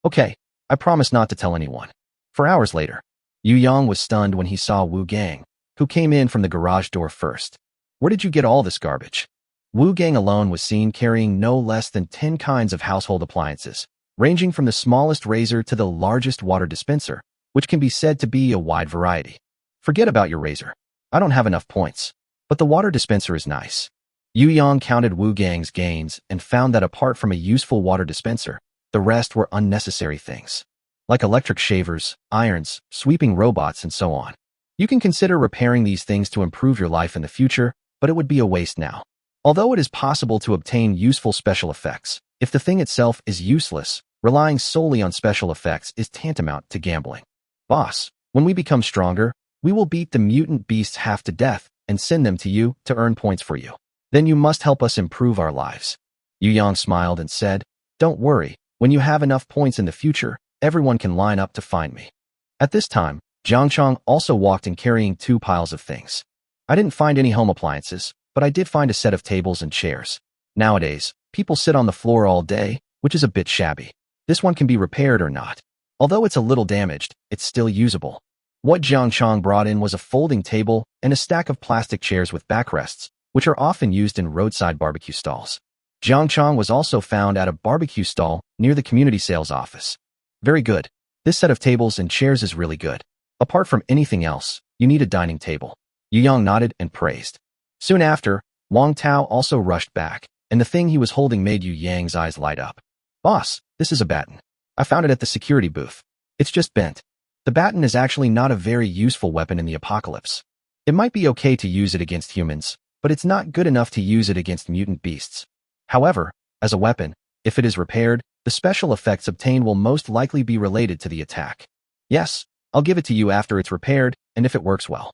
Okay, I promise not to tell anyone. For hours later, Yu Yang was stunned when he saw Wu Gang, who came in from the garage door first. Where did you get all this garbage? Wu Gang alone was seen carrying no less than 10 kinds of household appliances, ranging from the smallest razor to the largest water dispenser, which can be said to be a wide variety. Forget about your razor. I don't have enough points. But the water dispenser is nice. Yu Yang counted Wu Gang's gains and found that apart from a useful water dispenser, the rest were unnecessary things, like electric shavers, irons, sweeping robots, and so on. You can consider repairing these things to improve your life in the future, but it would be a waste now. Although it is possible to obtain useful special effects, if the thing itself is useless, relying solely on special effects is tantamount to gambling. Boss, when we become stronger, we will beat the mutant beasts half to death and send them to you to earn points for you. Then you must help us improve our lives. Yu Yang smiled and said, Don't worry, when you have enough points in the future, everyone can line up to find me. At this time, Jiang Chong also walked in carrying 2 piles of things. I didn't find any home appliances, but I did find a set of tables and chairs. Nowadays, people sit on the floor all day, which is a bit shabby. This one can be repaired or not. Although it's a little damaged, it's still usable. What Jiang Chong brought in was a folding table and a stack of plastic chairs with backrests, which are often used in roadside barbecue stalls. Jiang Chong was also found at a barbecue stall near the community sales office. Very good. This set of tables and chairs is really good. Apart from anything else, you need a dining table. Yu Yang nodded and praised. Soon after, Wang Tao also rushed back, and the thing he was holding made Yu Yang's eyes light up. Boss, this is a baton. I found it at the security booth. It's just bent. The baton is actually not a very useful weapon in the apocalypse. It might be okay to use it against humans, but it's not good enough to use it against mutant beasts. However, as a weapon, if it is repaired, the special effects obtained will most likely be related to the attack. Yes, I'll give it to you after it's repaired, and if it works well.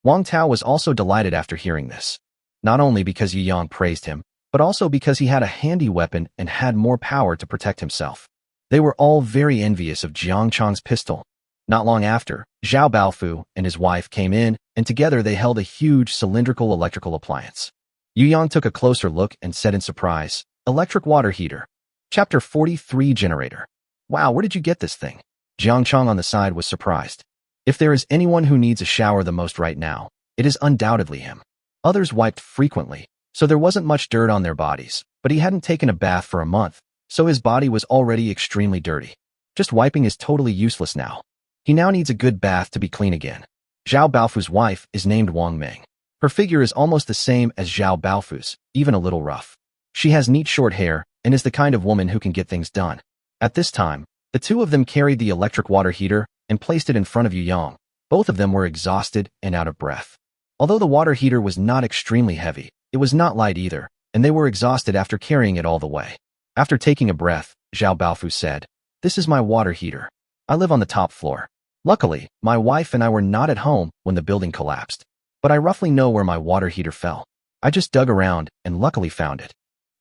Wang Tao was also delighted after hearing this. Not only because Yu Yang praised him, but also because he had a handy weapon and had more power to protect himself. They were all very envious of Jiang Chong's pistol. Not long after, Zhao Baofu and his wife came in, and together they held a huge cylindrical electrical appliance. Yu Yang took a closer look and said in surprise, Electric water heater. Chapter 43 Generator. Wow, where did you get this thing? Jiang Chong on the side was surprised. If there is anyone who needs a shower the most right now, it is undoubtedly him. Others wiped frequently, so there wasn't much dirt on their bodies, but he hadn't taken a bath for a month, so his body was already extremely dirty. Just wiping is totally useless now. He now needs a good bath to be clean again. Zhao Baofu's wife is named Wang Ming. Her figure is almost the same as Zhao Baofu's, even a little rough. She has neat short hair and is the kind of woman who can get things done. At this time, the two of them carried the electric water heater and placed it in front of Yu Yang. Both of them were exhausted and out of breath. Although the water heater was not extremely heavy, it was not light either, and they were exhausted after carrying it all the way. After taking a breath, Zhao Baofu said, "This is my water heater. I live on the top floor. Luckily, my wife and I were not at home when the building collapsed, but I roughly know where my water heater fell. I just dug around and luckily found it.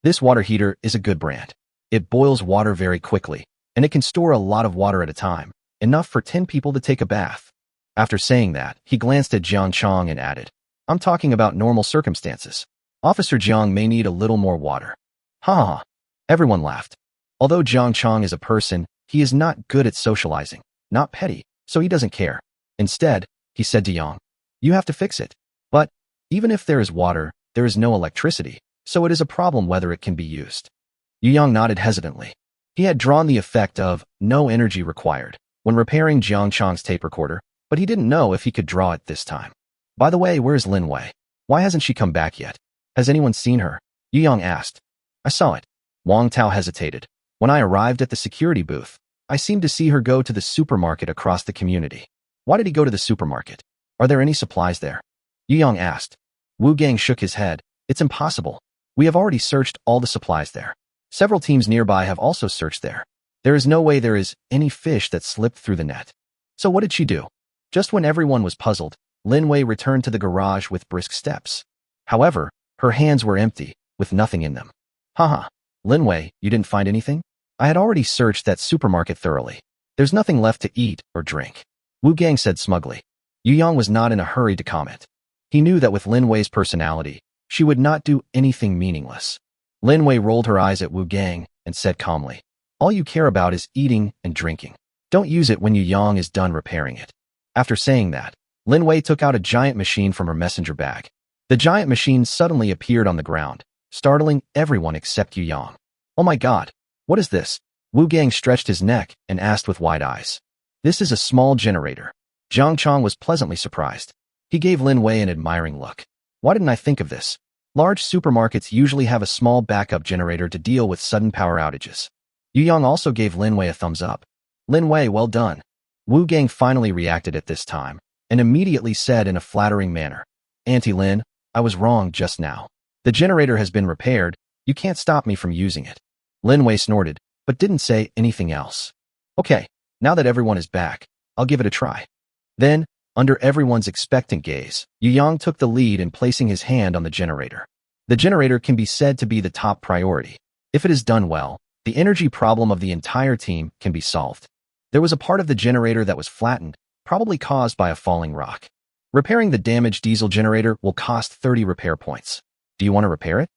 This water heater is a good brand. It boils water very quickly, and it can store a lot of water at a time, enough for 10 people to take a bath." After saying that, he glanced at Jiang Chong and added, "I'm talking about normal circumstances. Officer Jiang may need a little more water." Ha ha ha. Everyone laughed. Although Jiang Chong is a person, he is not good at socializing, not petty, so he doesn't care. Instead, he said to Yang, "You have to fix it. But even if there is water, there is no electricity, so it is a problem whether it can be used." Yu Yang nodded hesitantly. He had drawn the effect of no energy required when repairing Jiang Chong's tape recorder, but he didn't know if he could draw it this time. "By the way, where is Lin Wei? Why hasn't she come back yet? Has anyone seen her?" Yu Yang asked. "I saw it." Wang Tao hesitated. "When I arrived at the security booth, I seemed to see her go to the supermarket across the community." "Why did he go to the supermarket? Are there any supplies there?" Yu Yang asked. Wu Gang shook his head. "It's impossible. We have already searched all the supplies there. Several teams nearby have also searched there. There is no way there is any fish that slipped through the net." "So what did she do?" Just when everyone was puzzled, Lin Wei returned to the garage with brisk steps. However, her hands were empty, with nothing in them. "Haha, Lin Wei, you didn't find anything? I had already searched that supermarket thoroughly. There's nothing left to eat or drink." Wu Gang said smugly. Yu Yang was not in a hurry to comment. He knew that with Lin Wei's personality, she would not do anything meaningless. Lin Wei rolled her eyes at Wu Gang and said calmly, "All you care about is eating and drinking. Don't use it when Yu Yang is done repairing it." After saying that, Lin Wei took out a giant machine from her messenger bag. The giant machine suddenly appeared on the ground, startling everyone except Yu Yang. "Oh my god, what is this?" Wu Gang stretched his neck and asked with wide eyes. "This is a small generator." Jiang Chong was pleasantly surprised. He gave Lin Wei an admiring look. "Why didn't I think of this? Large supermarkets usually have a small backup generator to deal with sudden power outages." Yu Yang also gave Lin Wei a thumbs up. "Lin Wei, well done." Wu Gang finally reacted at this time, and immediately said in a flattering manner, "Auntie Lin, I was wrong just now. The generator has been repaired. You can't stop me from using it." Lin Wei snorted, but didn't say anything else. "Okay, now that everyone is back, I'll give it a try." Then, under everyone's expectant gaze, Yu Yang took the lead in placing his hand on the generator. The generator can be said to be the top priority. If it is done well, the energy problem of the entire team can be solved. There was a part of the generator that was flattened, probably caused by a falling rock. Repairing the damaged diesel generator will cost 30 repair points. Do you want to repair it?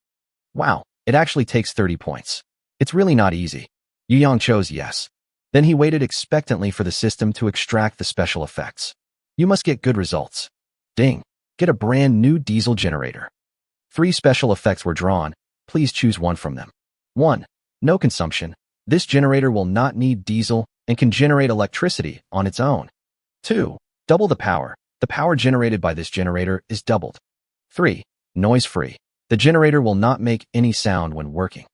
Wow, it actually takes 30 points. It's really not easy. Yu Yang chose yes. Then he waited expectantly for the system to extract the special effects. "You must get good results. Ding. Get a brand new diesel generator." 3 special effects were drawn. Please choose one from them. 1. No consumption. This generator will not need diesel and can generate electricity on its own. 2. Double the power. The power generated by this generator is doubled. 3. Noise-free. The generator will not make any sound when working.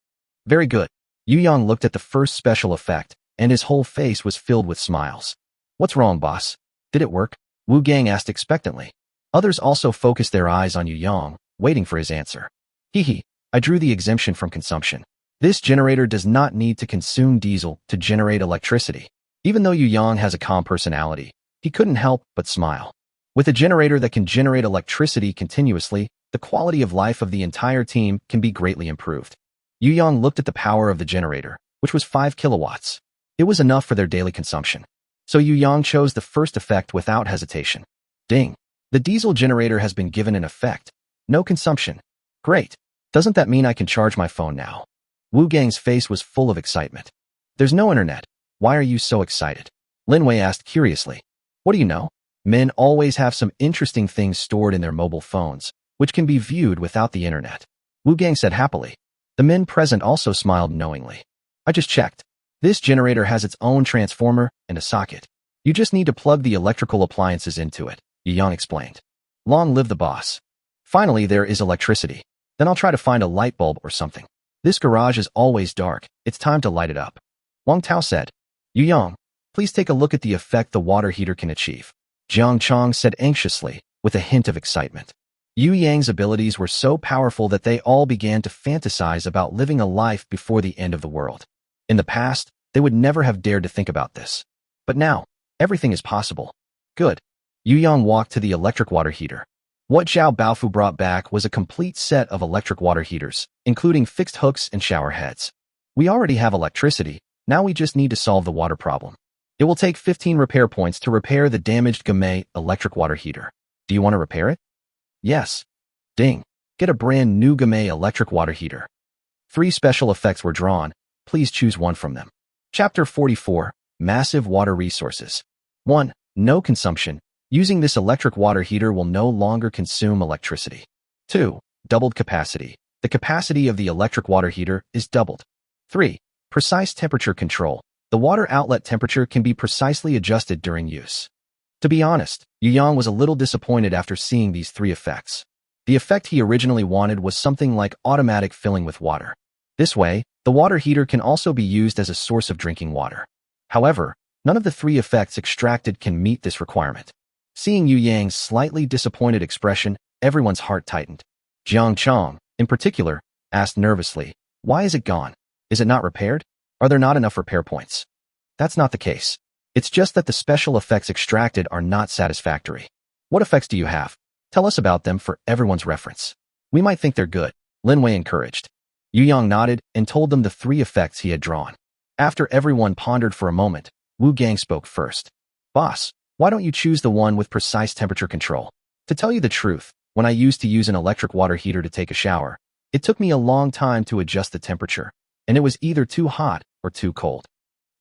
Very good. Yu Yang looked at the first special effect, and his whole face was filled with smiles. "What's wrong, boss? Did it work?" Wu Gang asked expectantly. Others also focused their eyes on Yu Yang, waiting for his answer. "Hee, I drew the exemption from consumption. This generator does not need to consume diesel to generate electricity." Even though Yu Yang has a calm personality, he couldn't help but smile. With a generator that can generate electricity continuously, the quality of life of the entire team can be greatly improved. Yu Yang looked at the power of the generator, which was 5 kilowatts. It was enough for their daily consumption. So Yu Yang chose the first effect without hesitation. Ding. The diesel generator has been given an effect. No consumption. Great. Doesn't that mean I can charge my phone now? Wu Gang's face was full of excitement. There's no internet. Why are you so excited? Lin Wei asked curiously. What do you know? Men always have some interesting things stored in their mobile phones, which can be viewed without the internet. Wu Gang said happily. The men present also smiled knowingly. I just checked. This generator has its own transformer and a socket. You just need to plug the electrical appliances into it, Yu Yang explained. Long live the boss. Finally, there is electricity. Then I'll try to find a light bulb or something. This garage is always dark. It's time to light it up. Wang Tao said. Yu Yang, please take a look at the effect the water heater can achieve. Jiang Chong said anxiously, with a hint of excitement. Yu Yang's abilities were so powerful that they all began to fantasize about living a life before the end of the world. In the past, they would never have dared to think about this. But now, everything is possible. Good. Yu Yang walked to the electric water heater. What Zhao Baofu brought back was a complete set of electric water heaters, including fixed hooks and shower heads. We already have electricity, now we just need to solve the water problem. It will take 15 repair points to repair the damaged Gamay electric water heater. Do you want to repair it? Yes. Ding. Get a brand new Gamay electric water heater. 3 special effects were drawn. Please choose one from them. Chapter 44, Massive Water Resources. 1. No consumption. Using this electric water heater will no longer consume electricity. 2. Doubled capacity. The capacity of the electric water heater is doubled. 3. Precise temperature control. The water outlet temperature can be precisely adjusted during use. To be honest, Yu Yang was a little disappointed after seeing these 3 effects. The effect he originally wanted was something like automatic filling with water. This way, the water heater can also be used as a source of drinking water. However, none of the 3 effects extracted can meet this requirement. Seeing Yu Yang's slightly disappointed expression, everyone's heart tightened. Jiang Chong, in particular, asked nervously, why is it gone? Is it not repaired? Are there not enough repair points? That's not the case. It's just that the special effects extracted are not satisfactory. What effects do you have? Tell us about them for everyone's reference. We might think they're good, Lin Wei encouraged. Yu Yang nodded and told them the 3 effects he had drawn. After everyone pondered for a moment, Wu Gang spoke first. Boss, why don't you choose the one with precise temperature control? To tell you the truth, when I used to use an electric water heater to take a shower, it took me a long time to adjust the temperature, and it was either too hot or too cold.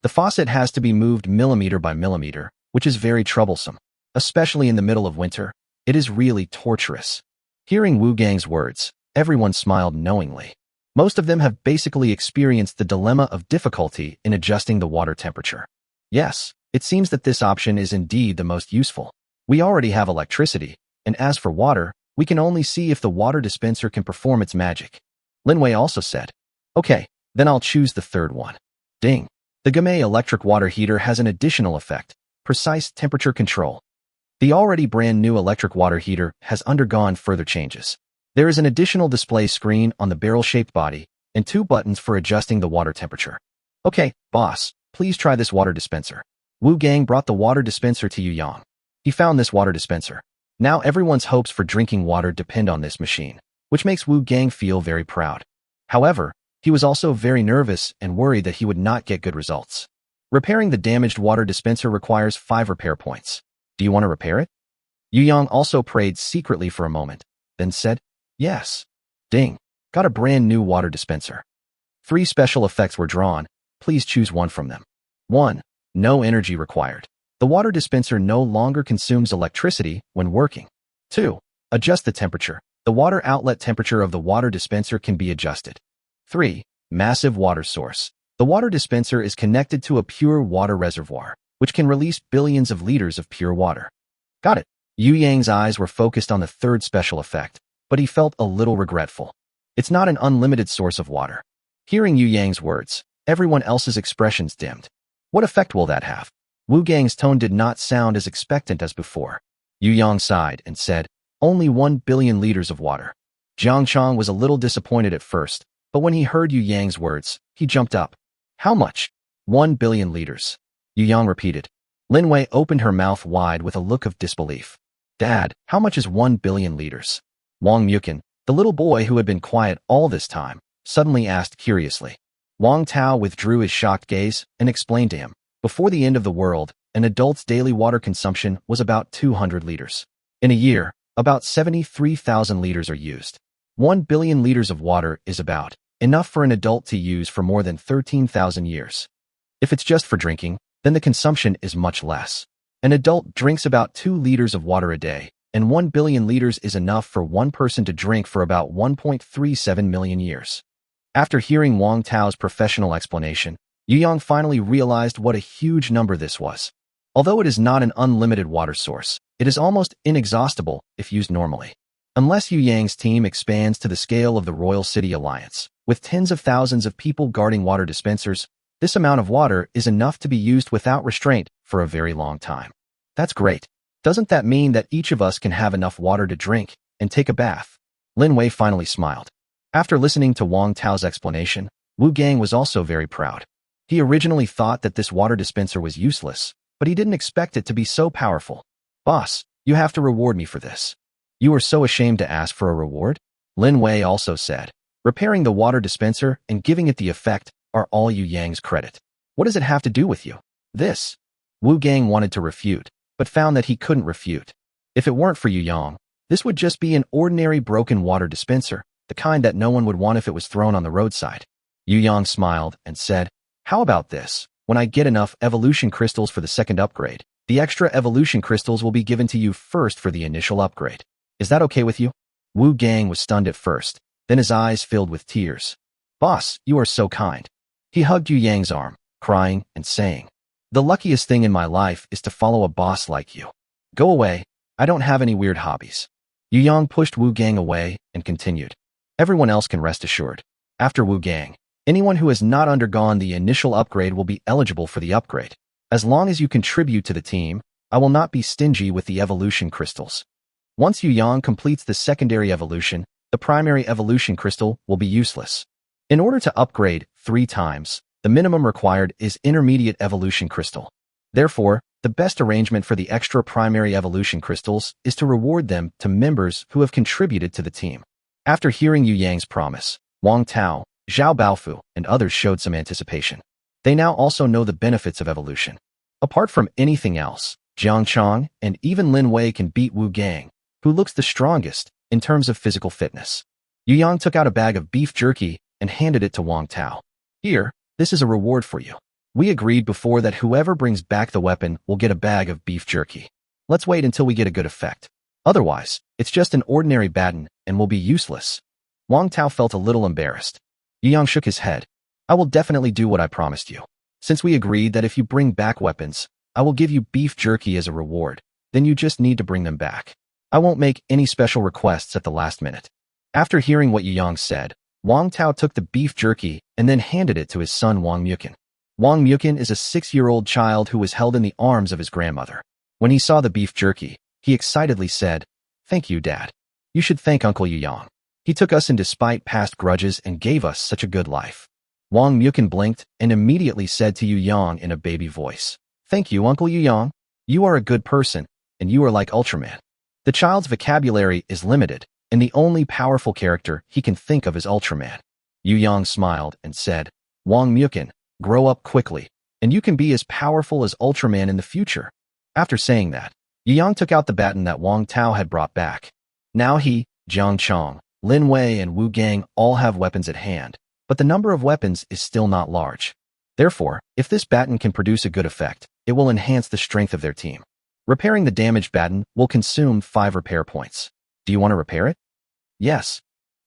The faucet has to be moved millimeter by millimeter, which is very troublesome. Especially in the middle of winter, it is really torturous. Hearing Wu Gang's words, everyone smiled knowingly. Most of them have basically experienced the dilemma of difficulty in adjusting the water temperature. Yes, it seems that this option is indeed the most useful. We already have electricity, and as for water, we can only see if the water dispenser can perform its magic. Lin Wei also said, okay, then I'll choose the 3rd one. Ding. The Gamay electric water heater has an additional effect, precise temperature control. The already brand new electric water heater has undergone further changes. There is an additional display screen on the barrel-shaped body and 2 buttons for adjusting the water temperature. Okay, boss, please try this water dispenser. Wu Gang brought the water dispenser to Yu Yang. He found this water dispenser. Now everyone's hopes for drinking water depend on this machine, which makes Wu Gang feel very proud. However, he was also very nervous and worried that he would not get good results. Repairing the damaged water dispenser requires 5 repair points. Do you want to repair it? Yu Yang also prayed secretly for a moment, then said, yes. Ding. Got a brand new water dispenser. 3 special effects were drawn. Please choose one from them. 1. No energy required. The water dispenser no longer consumes electricity when working. 2. Adjust the temperature. The water outlet temperature of the water dispenser can be adjusted. 3. Massive water source. The water dispenser is connected to a pure water reservoir, which can release billions of liters of pure water. Got it. Yu Yang's eyes were focused on the 3rd special effect, but he felt a little regretful. It's not an unlimited source of water. Hearing Yu Yang's words, everyone else's expressions dimmed. What effect will that have? Wu Gang's tone did not sound as expectant as before. Yu Yang sighed and said, only 1 billion liters of water. Jiang Chong was a little disappointed at first, but when he heard Yu Yang's words, he jumped up. How much? 1 billion liters. Yu Yang repeated. Lin Wei opened her mouth wide with a look of disbelief. Dad, how much is 1 billion liters? Wang Mukin, the little boy who had been quiet all this time, suddenly asked curiously. Wang Tao withdrew his shocked gaze and explained to him. Before the end of the world, an adult's daily water consumption was about 200 liters. In a year, about 73,000 liters are used. 1 billion liters of water is about enough for an adult to use for more than 13,000 years. If it's just for drinking, then the consumption is much less. An adult drinks about 2 liters of water a day, and 1 billion liters is enough for one person to drink for about 1.37 million years. After hearing Wang Tao's professional explanation, Yu Yang finally realized what a huge number this was. Although it is not an unlimited water source, it is almost inexhaustible if used normally. Unless Yu Yang's team expands to the scale of the Royal City Alliance, with tens of thousands of people guarding water dispensers, this amount of water is enough to be used without restraint for a very long time. That's great. Doesn't that mean that each of us can have enough water to drink and take a bath? Lin Wei finally smiled. After listening to Wang Tao's explanation, Wu Gang was also very proud. He originally thought that this water dispenser was useless, but he didn't expect it to be so powerful. Boss, you have to reward me for this. You are so ashamed to ask for a reward? Lin Wei also said. Repairing the water dispenser and giving it the effect are all Yu Yang's credit. What does it have to do with you? This. Wu Gang wanted to refute, but found that he couldn't refute. If it weren't for Yu Yang, this would just be an ordinary broken water dispenser, the kind that no one would want if it was thrown on the roadside. Yu Yang smiled and said, how about this? When I get enough evolution crystals for the second upgrade, the extra evolution crystals will be given to you first for the initial upgrade. Is that okay with you? Wu Gang was stunned at first, then his eyes filled with tears. Boss, you are so kind. He hugged Yu Yang's arm, crying and saying, the luckiest thing in my life is to follow a boss like you. Go away, I don't have any weird hobbies. Yu Yang pushed Wu Gang away and continued. Everyone else can rest assured. After Wu Gang, anyone who has not undergone the initial upgrade will be eligible for the upgrade. As long as you contribute to the team, I will not be stingy with the evolution crystals. Once Yu Yang completes the secondary evolution, the primary evolution crystal will be useless. In order to upgrade 3 times, the minimum required is intermediate evolution crystal. Therefore, the best arrangement for the extra primary evolution crystals is to reward them to members who have contributed to the team. After hearing Yu Yang's promise, Wang Tao, Zhao Baofu, and others showed some anticipation. They now also know the benefits of evolution. Apart from anything else, Jiang Chang and even Lin Wei can beat Wu Gang, who looks the strongest in terms of physical fitness. Yu Yang took out a bag of beef jerky and handed it to Wang Tao. Here, this is a reward for you. We agreed before that whoever brings back the weapon will get a bag of beef jerky. Let's wait until we get a good effect. Otherwise, it's just an ordinary baton and will be useless. Wang Tao felt a little embarrassed. Yu Yang shook his head. I will definitely do what I promised you. Since we agreed that if you bring back weapons, I will give you beef jerky as a reward, then you just need to bring them back. I won't make any special requests at the last minute. After hearing what Yu Yang said, Wang Tao took the beef jerky and then handed it to his son Wang Mukin. Wang Mukin is a 6-year-old child who was held in the arms of his grandmother. When he saw the beef jerky, he excitedly said, Thank you, Dad. You should thank Uncle Yu Yang. He took us in despite past grudges and gave us such a good life. Wang Mukin blinked and immediately said to Yu Yang in a baby voice, Thank you, Uncle Yu Yang. You are a good person, and you are like Ultraman. The child's vocabulary is limited, and the only powerful character he can think of is Ultraman. Yu Yang smiled and said, Wang Mukin, grow up quickly, and you can be as powerful as Ultraman in the future. After saying that, Yu Yang took out the baton that Wang Tao had brought back. Now he, Jiang Chang, Lin Wei, and Wu Gang all have weapons at hand, but the number of weapons is still not large. Therefore, if this baton can produce a good effect, it will enhance the strength of their team. Repairing the damaged baton will consume 5 repair points. Do you want to repair it? Yes.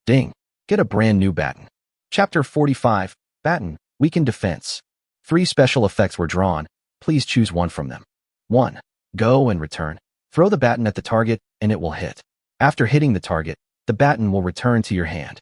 Ding. Get a brand new baton. Chapter 45, Baton, Weakened Defense. 3 special effects were drawn. Please choose one from them. 1. Go and return. Throw the baton at the target and it will hit. After hitting the target, the baton will return to your hand.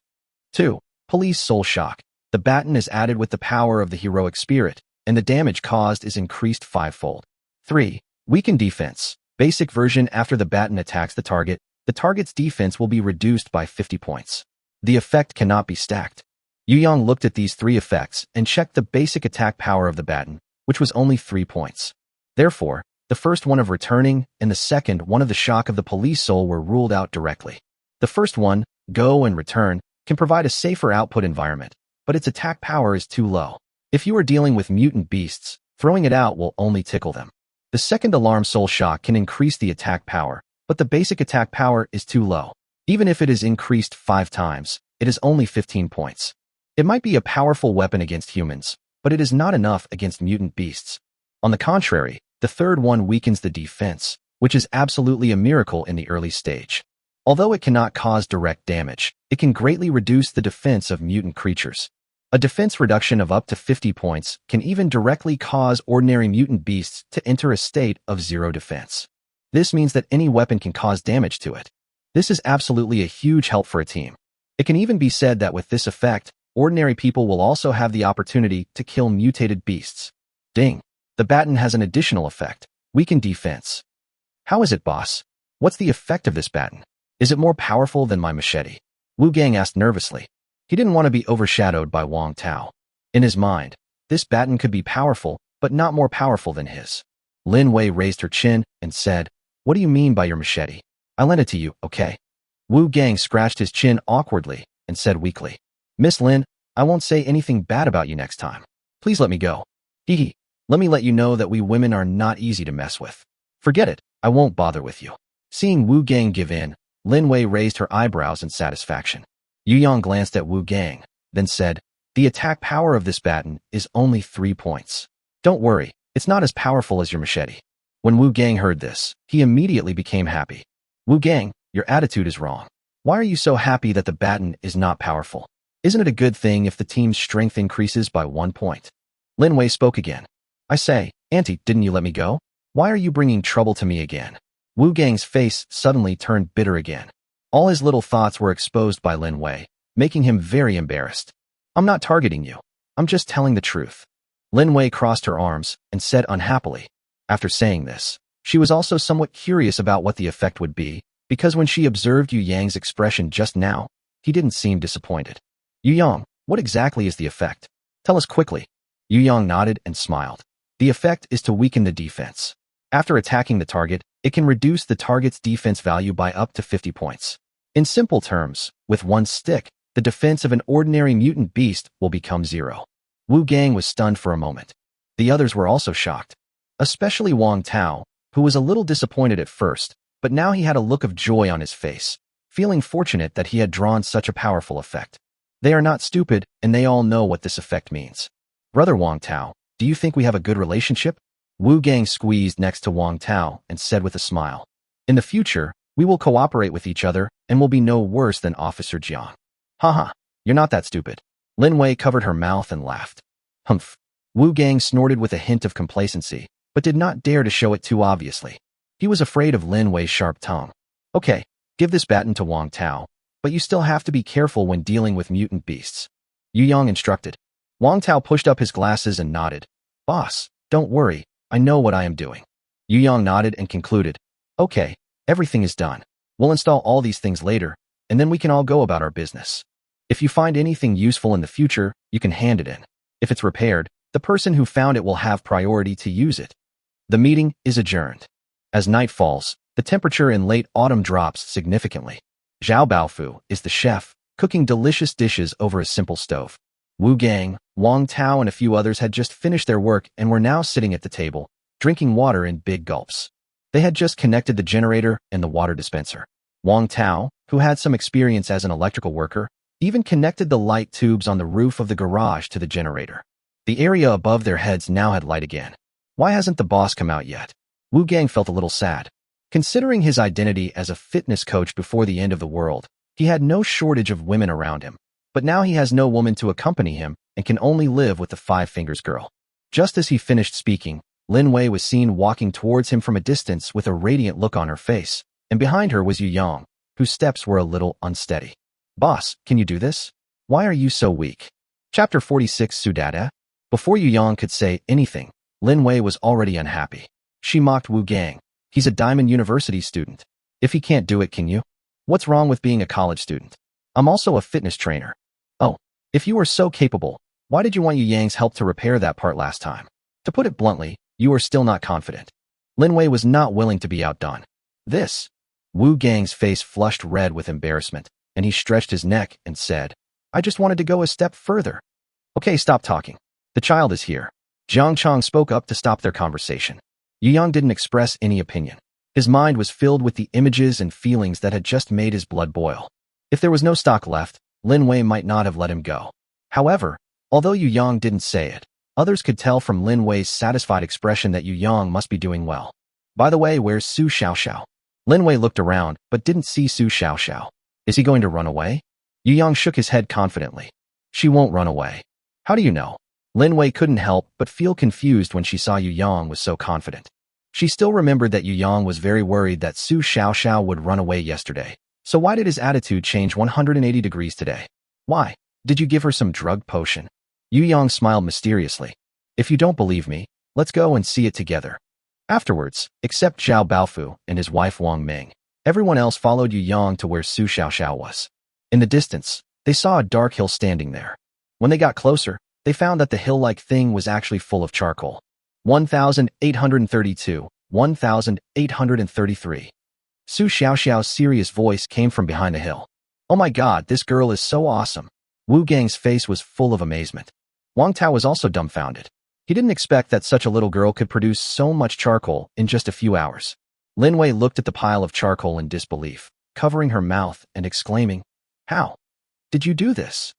2. Police Soul Shock. The baton is added with the power of the heroic spirit, and the damage caused is increased 5-fold. 3. Weakened Defense. Basic version. After the baton attacks the target's defense will be reduced by 50 points. The effect cannot be stacked. Yu Yang looked at these 3 effects and checked the basic attack power of the baton, which was only 3 points. Therefore, the first one of returning and the second one of the shock of the police soul were ruled out directly. The first one, go and return, can provide a safer output environment, but its attack power is too low. If you are dealing with mutant beasts, throwing it out will only tickle them. The second alarm soul shock can increase the attack power, but the basic attack power is too low. Even if it is increased 5 times, it is only 15 points. It might be a powerful weapon against humans, but it is not enough against mutant beasts. On the contrary, the third one weakens the defense, which is absolutely a miracle in the early stage. Although it cannot cause direct damage, it can greatly reduce the defense of mutant creatures. A defense reduction of up to 50 points can even directly cause ordinary mutant beasts to enter a state of zero defense. This means that any weapon can cause damage to it. This is absolutely a huge help for a team. It can even be said that with this effect, ordinary people will also have the opportunity to kill mutated beasts. Ding! The baton has an additional effect, weaken defense. How is it, boss? What's the effect of this baton? Is it more powerful than my machete? Wu Gang asked nervously. He didn't want to be overshadowed by Wang Tao. In his mind, this baton could be powerful, but not more powerful than his. Lin Wei raised her chin and said, "What do you mean by your machete? I lent it to you, okay?" Wu Gang scratched his chin awkwardly and said weakly, "Miss Lin, I won't say anything bad about you next time. Please let me go. Hee. Let me let you know that we women are not easy to mess with. Forget it, I won't bother with you." Seeing Wu Gang give in, Lin Wei raised her eyebrows in satisfaction. Yu Yang glanced at Wu Gang, then said, "The attack power of this baton is only 3 points. Don't worry, it's not as powerful as your machete." When Wu Gang heard this, he immediately became happy. "Wu Gang, your attitude is wrong. Why are you so happy that the baton is not powerful? Isn't it a good thing if the team's strength increases by 1 point? Lin Wei spoke again. "I say, Auntie, didn't you let me go? Why are you bringing trouble to me again?" Wu Gang's face suddenly turned bitter again. All his little thoughts were exposed by Lin Wei, making him very embarrassed. "I'm not targeting you. I'm just telling the truth." Lin Wei crossed her arms and said unhappily. After saying this, she was also somewhat curious about what the effect would be, because when she observed Yu Yang's expression just now, he didn't seem disappointed. "Yu Yang, what exactly is the effect? Tell us quickly." Yu Yang nodded and smiled. The effect is to weaken the defense. After attacking the target, it can reduce the target's defense value by up to 50 points. In simple terms, with one stick, the defense of an ordinary mutant beast will become 0. Wu Gang was stunned for a moment. The others were also shocked, especially Wang Tao, who was a little disappointed at first, but now he had a look of joy on his face, feeling fortunate that he had drawn such a powerful effect. They are not stupid, and they all know what this effect means. "Brother Wang Tao, do you think we have a good relationship?" Wu Gang squeezed next to Wang Tao and said with a smile, "In the future, we will cooperate with each other and will be no worse than Officer Jiang." "Haha, you're not that stupid." Lin Wei covered her mouth and laughed. "Humph." Wu Gang snorted with a hint of complacency, but did not dare to show it too obviously. He was afraid of Lin Wei's sharp tongue. "Okay, give this baton to Wang Tao, but you still have to be careful when dealing with mutant beasts," Yu Yang instructed. Wang Tao pushed up his glasses and nodded. "Boss, don't worry, I know what I am doing." Yu Yang nodded and concluded, "Okay, everything is done. We'll install all these things later, and then we can all go about our business. If you find anything useful in the future, you can hand it in. If it's repaired, the person who found it will have priority to use it." The meeting is adjourned. As night falls, the temperature in late autumn drops significantly. Zhao Baofu is the chef, cooking delicious dishes over a simple stove. Wu Gang, Wang Tao, and a few others had just finished their work and were now sitting at the table, drinking water in big gulps. They had just connected the generator and the water dispenser. Wang Tao, who had some experience as an electrical worker, even connected the light tubes on the roof of the garage to the generator. The area above their heads now had light again. Why hasn't the boss come out yet? Wu Gang felt a little sad. Considering his identity as a fitness coach before the end of the world, he had no shortage of women around him. But now he has no woman to accompany him and can only live with the Five Fingers girl. Just as he finished speaking, Lin Wei was seen walking towards him from a distance with a radiant look on her face, and behind her was Yu Yang, whose steps were a little unsteady. "Boss, can you do this? Why are you so weak?" Chapter 46 Sudada. Before Yu Yang could say anything, Lin Wei was already unhappy. She mocked Wu Gang. "He's a Diamond University student. If he can't do it, can you? What's wrong with being a college student? I'm also a fitness trainer. Oh, if you were so capable, why did you want Yu Yang's help to repair that part last time? To put it bluntly, you are still not confident." Lin Wei was not willing to be outdone. "This." Wu Gang's face flushed red with embarrassment, and he stretched his neck and said, "I just wanted to go a step further." "Okay, stop talking. The child is here." Jiang Chong spoke up to stop their conversation. Yu Yang didn't express any opinion. His mind was filled with the images and feelings that had just made his blood boil. If there was no stock left, Lin Wei might not have let him go. However, although Yu Yang didn't say it, Others could tell from Lin Wei's satisfied expression that Yu Yang must be doing well. By the way, where's Su Xiaoxiao? Lin Wei looked around, but didn't see Su Xiaoxiao. Is he going to run away? Yu Yang shook his head confidently. She won't run away. How do you know? Lin Wei couldn't help but feel confused when she saw Yu Yang was so confident. She still remembered that Yu Yang was very worried that Su Xiaoxiao would run away yesterday. So why did his attitude change 180 degrees today? Why? Did you give her some drug potion? Yu Yang smiled mysteriously. If you don't believe me, let's go and see it together. Afterwards, except Zhao Baofu and his wife Wang Ming, everyone else followed Yu Yang to where Su Xiaoxiao was. In the distance, they saw a dark hill standing there. When they got closer, they found that the hill-like thing was actually full of charcoal. 1832, 1833. Su Xiaoxiao's serious voice came from behind the hill. Oh my god, this girl is so awesome. Wu Gang's face was full of amazement. Wang Tao was also dumbfounded. He didn't expect that such a little girl could produce so much charcoal in just a few hours. Lin Wei looked at the pile of charcoal in disbelief, covering her mouth and exclaiming, How did you do this?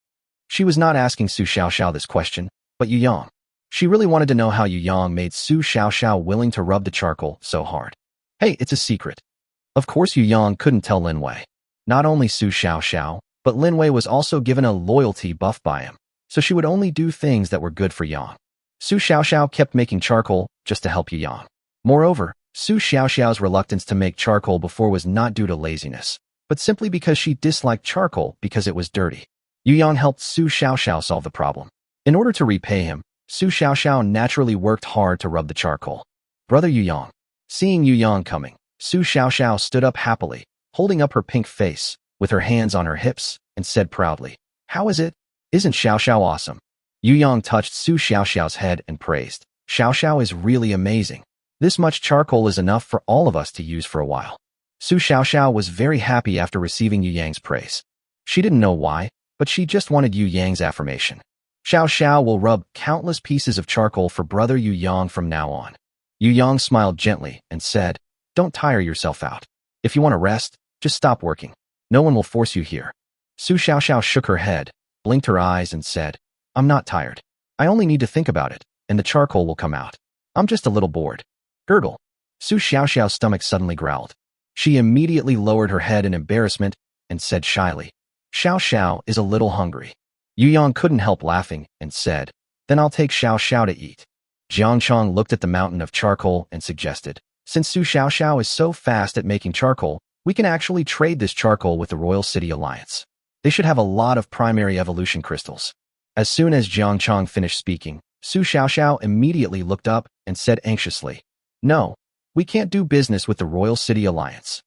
She was not asking Su Xiaoxiao this question, but Yu Yang. She really wanted to know how Yu Yang made Su Xiaoxiao willing to rub the charcoal so hard. Hey, it's a secret. Of course Yu Yang couldn't tell Lin Wei. Not only Su Xiaoxiao, but Lin Wei was also given a loyalty buff by him, so she would only do things that were good for Yang. Su Xiaoxiao kept making charcoal just to help Yu Yang. Moreover, Su Xiaoxiao's reluctance to make charcoal before was not due to laziness, but simply because she disliked charcoal because it was dirty. Yu Yang helped Su Xiaoxiao solve the problem. In order to repay him, Su Xiaoxiao naturally worked hard to rub the charcoal. Brother Yu Yang. Seeing Yu Yang coming, Su Xiaoxiao stood up happily, holding up her pink face, with her hands on her hips, and said proudly, How is it? Isn't Xiaoxiao awesome? Yu Yang touched Su Xiaoxiao's head and praised, Xiaoxiao is really amazing. This much charcoal is enough for all of us to use for a while. Su Xiaoxiao was very happy after receiving Yu Yang's praise. She didn't know why, but she just wanted Yu Yang's affirmation. Xiaoxiao will rub countless pieces of charcoal for brother Yu Yang from now on. Yu Yang smiled gently and said, Don't tire yourself out. If you want to rest, just stop working. No one will force you here. Su Xiaoxiao shook her head, blinked her eyes and said, I'm not tired. I only need to think about it, and the charcoal will come out. I'm just a little bored. Gurgle. Su Xiaoxiao's stomach suddenly growled. She immediately lowered her head in embarrassment and said shyly, Xiaoxiao is a little hungry. Yu Yang couldn't help laughing and said, Then I'll take Xiaoxiao to eat. Jiang Chong looked at the mountain of charcoal and suggested, Since Su Xiaoxiao is so fast at making charcoal, we can actually trade this charcoal with the Royal City Alliance. They should have a lot of primary evolution crystals. As soon as Jiang Chong finished speaking, Su Xiaoxiao immediately looked up and said anxiously, No, we can't do business with the Royal City Alliance.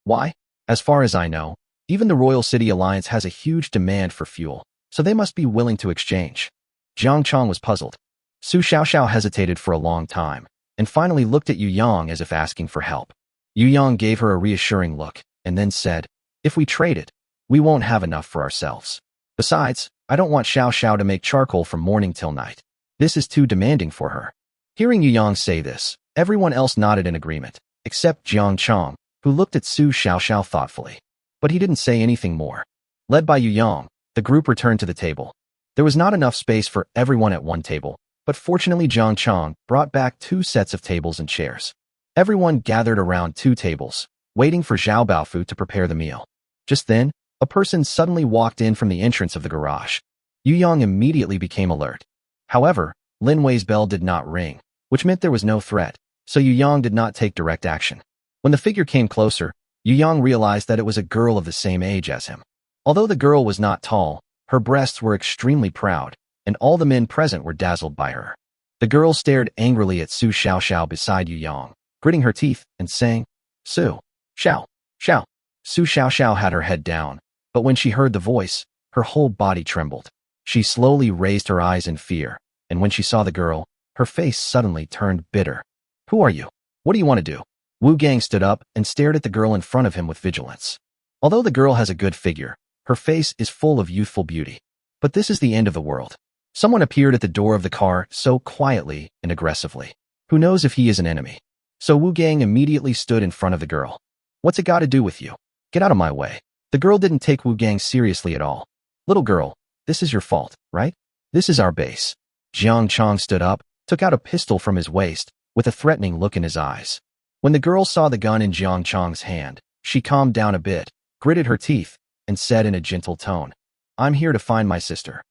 Why? As far as I know, even the Royal City Alliance has a huge demand for fuel, so they must be willing to exchange. Jiang Chong was puzzled. Su Xiaoxiao hesitated for a long time, and finally looked at Yu Yang as if asking for help. Yu Yang gave her a reassuring look, and then said, If we trade it, we won't have enough for ourselves. Besides, I don't want Xiaoxiao to make charcoal from morning till night. This is too demanding for her. Hearing Yu Yang say this, everyone else nodded in agreement, except Jiang Chong, who looked at Su Xiaoxiao thoughtfully. But he didn't say anything more. Led by Yu Yang, the group returned to the table. There was not enough space for everyone at one table, but fortunately Jiang Chong brought back 2 sets of tables and chairs. Everyone gathered around 2 tables, waiting for Zhao Baofu to prepare the meal. Just then, a person suddenly walked in from the entrance of the garage. Yu Yang immediately became alert. However, Lin Wei's bell did not ring, which meant there was no threat, so Yu Yang did not take direct action. When the figure came closer, Yu Yang realized that it was a girl of the same age as him. Although the girl was not tall, her breasts were extremely proud, and all the men present were dazzled by her. The girl stared angrily at Su Xiaoxiao beside Yu Yang, gritting her teeth and saying, Su Xiao, Xiao. Su Xiaoxiao had her head down, but when she heard the voice, her whole body trembled. She slowly raised her eyes in fear, and when she saw the girl, her face suddenly turned bitter. Who are you? What do you want to do? Wu Gang stood up and stared at the girl in front of him with vigilance. Although the girl has a good figure, her face is full of youthful beauty. But this is the end of the world. Someone appeared at the door of the car so quietly and aggressively. Who knows if he is an enemy? So Wu Gang immediately stood in front of the girl. What's it got to do with you? Get out of my way. The girl didn't take Wu Gang seriously at all. Little girl, this is your fault, right? This is our base. Jiang Chong stood up, took out a pistol from his waist, with a threatening look in his eyes. When the girl saw the gun in Jiang Chong's hand, she calmed down a bit, gritted her teeth, and said in a gentle tone, "I'm here to find my sister."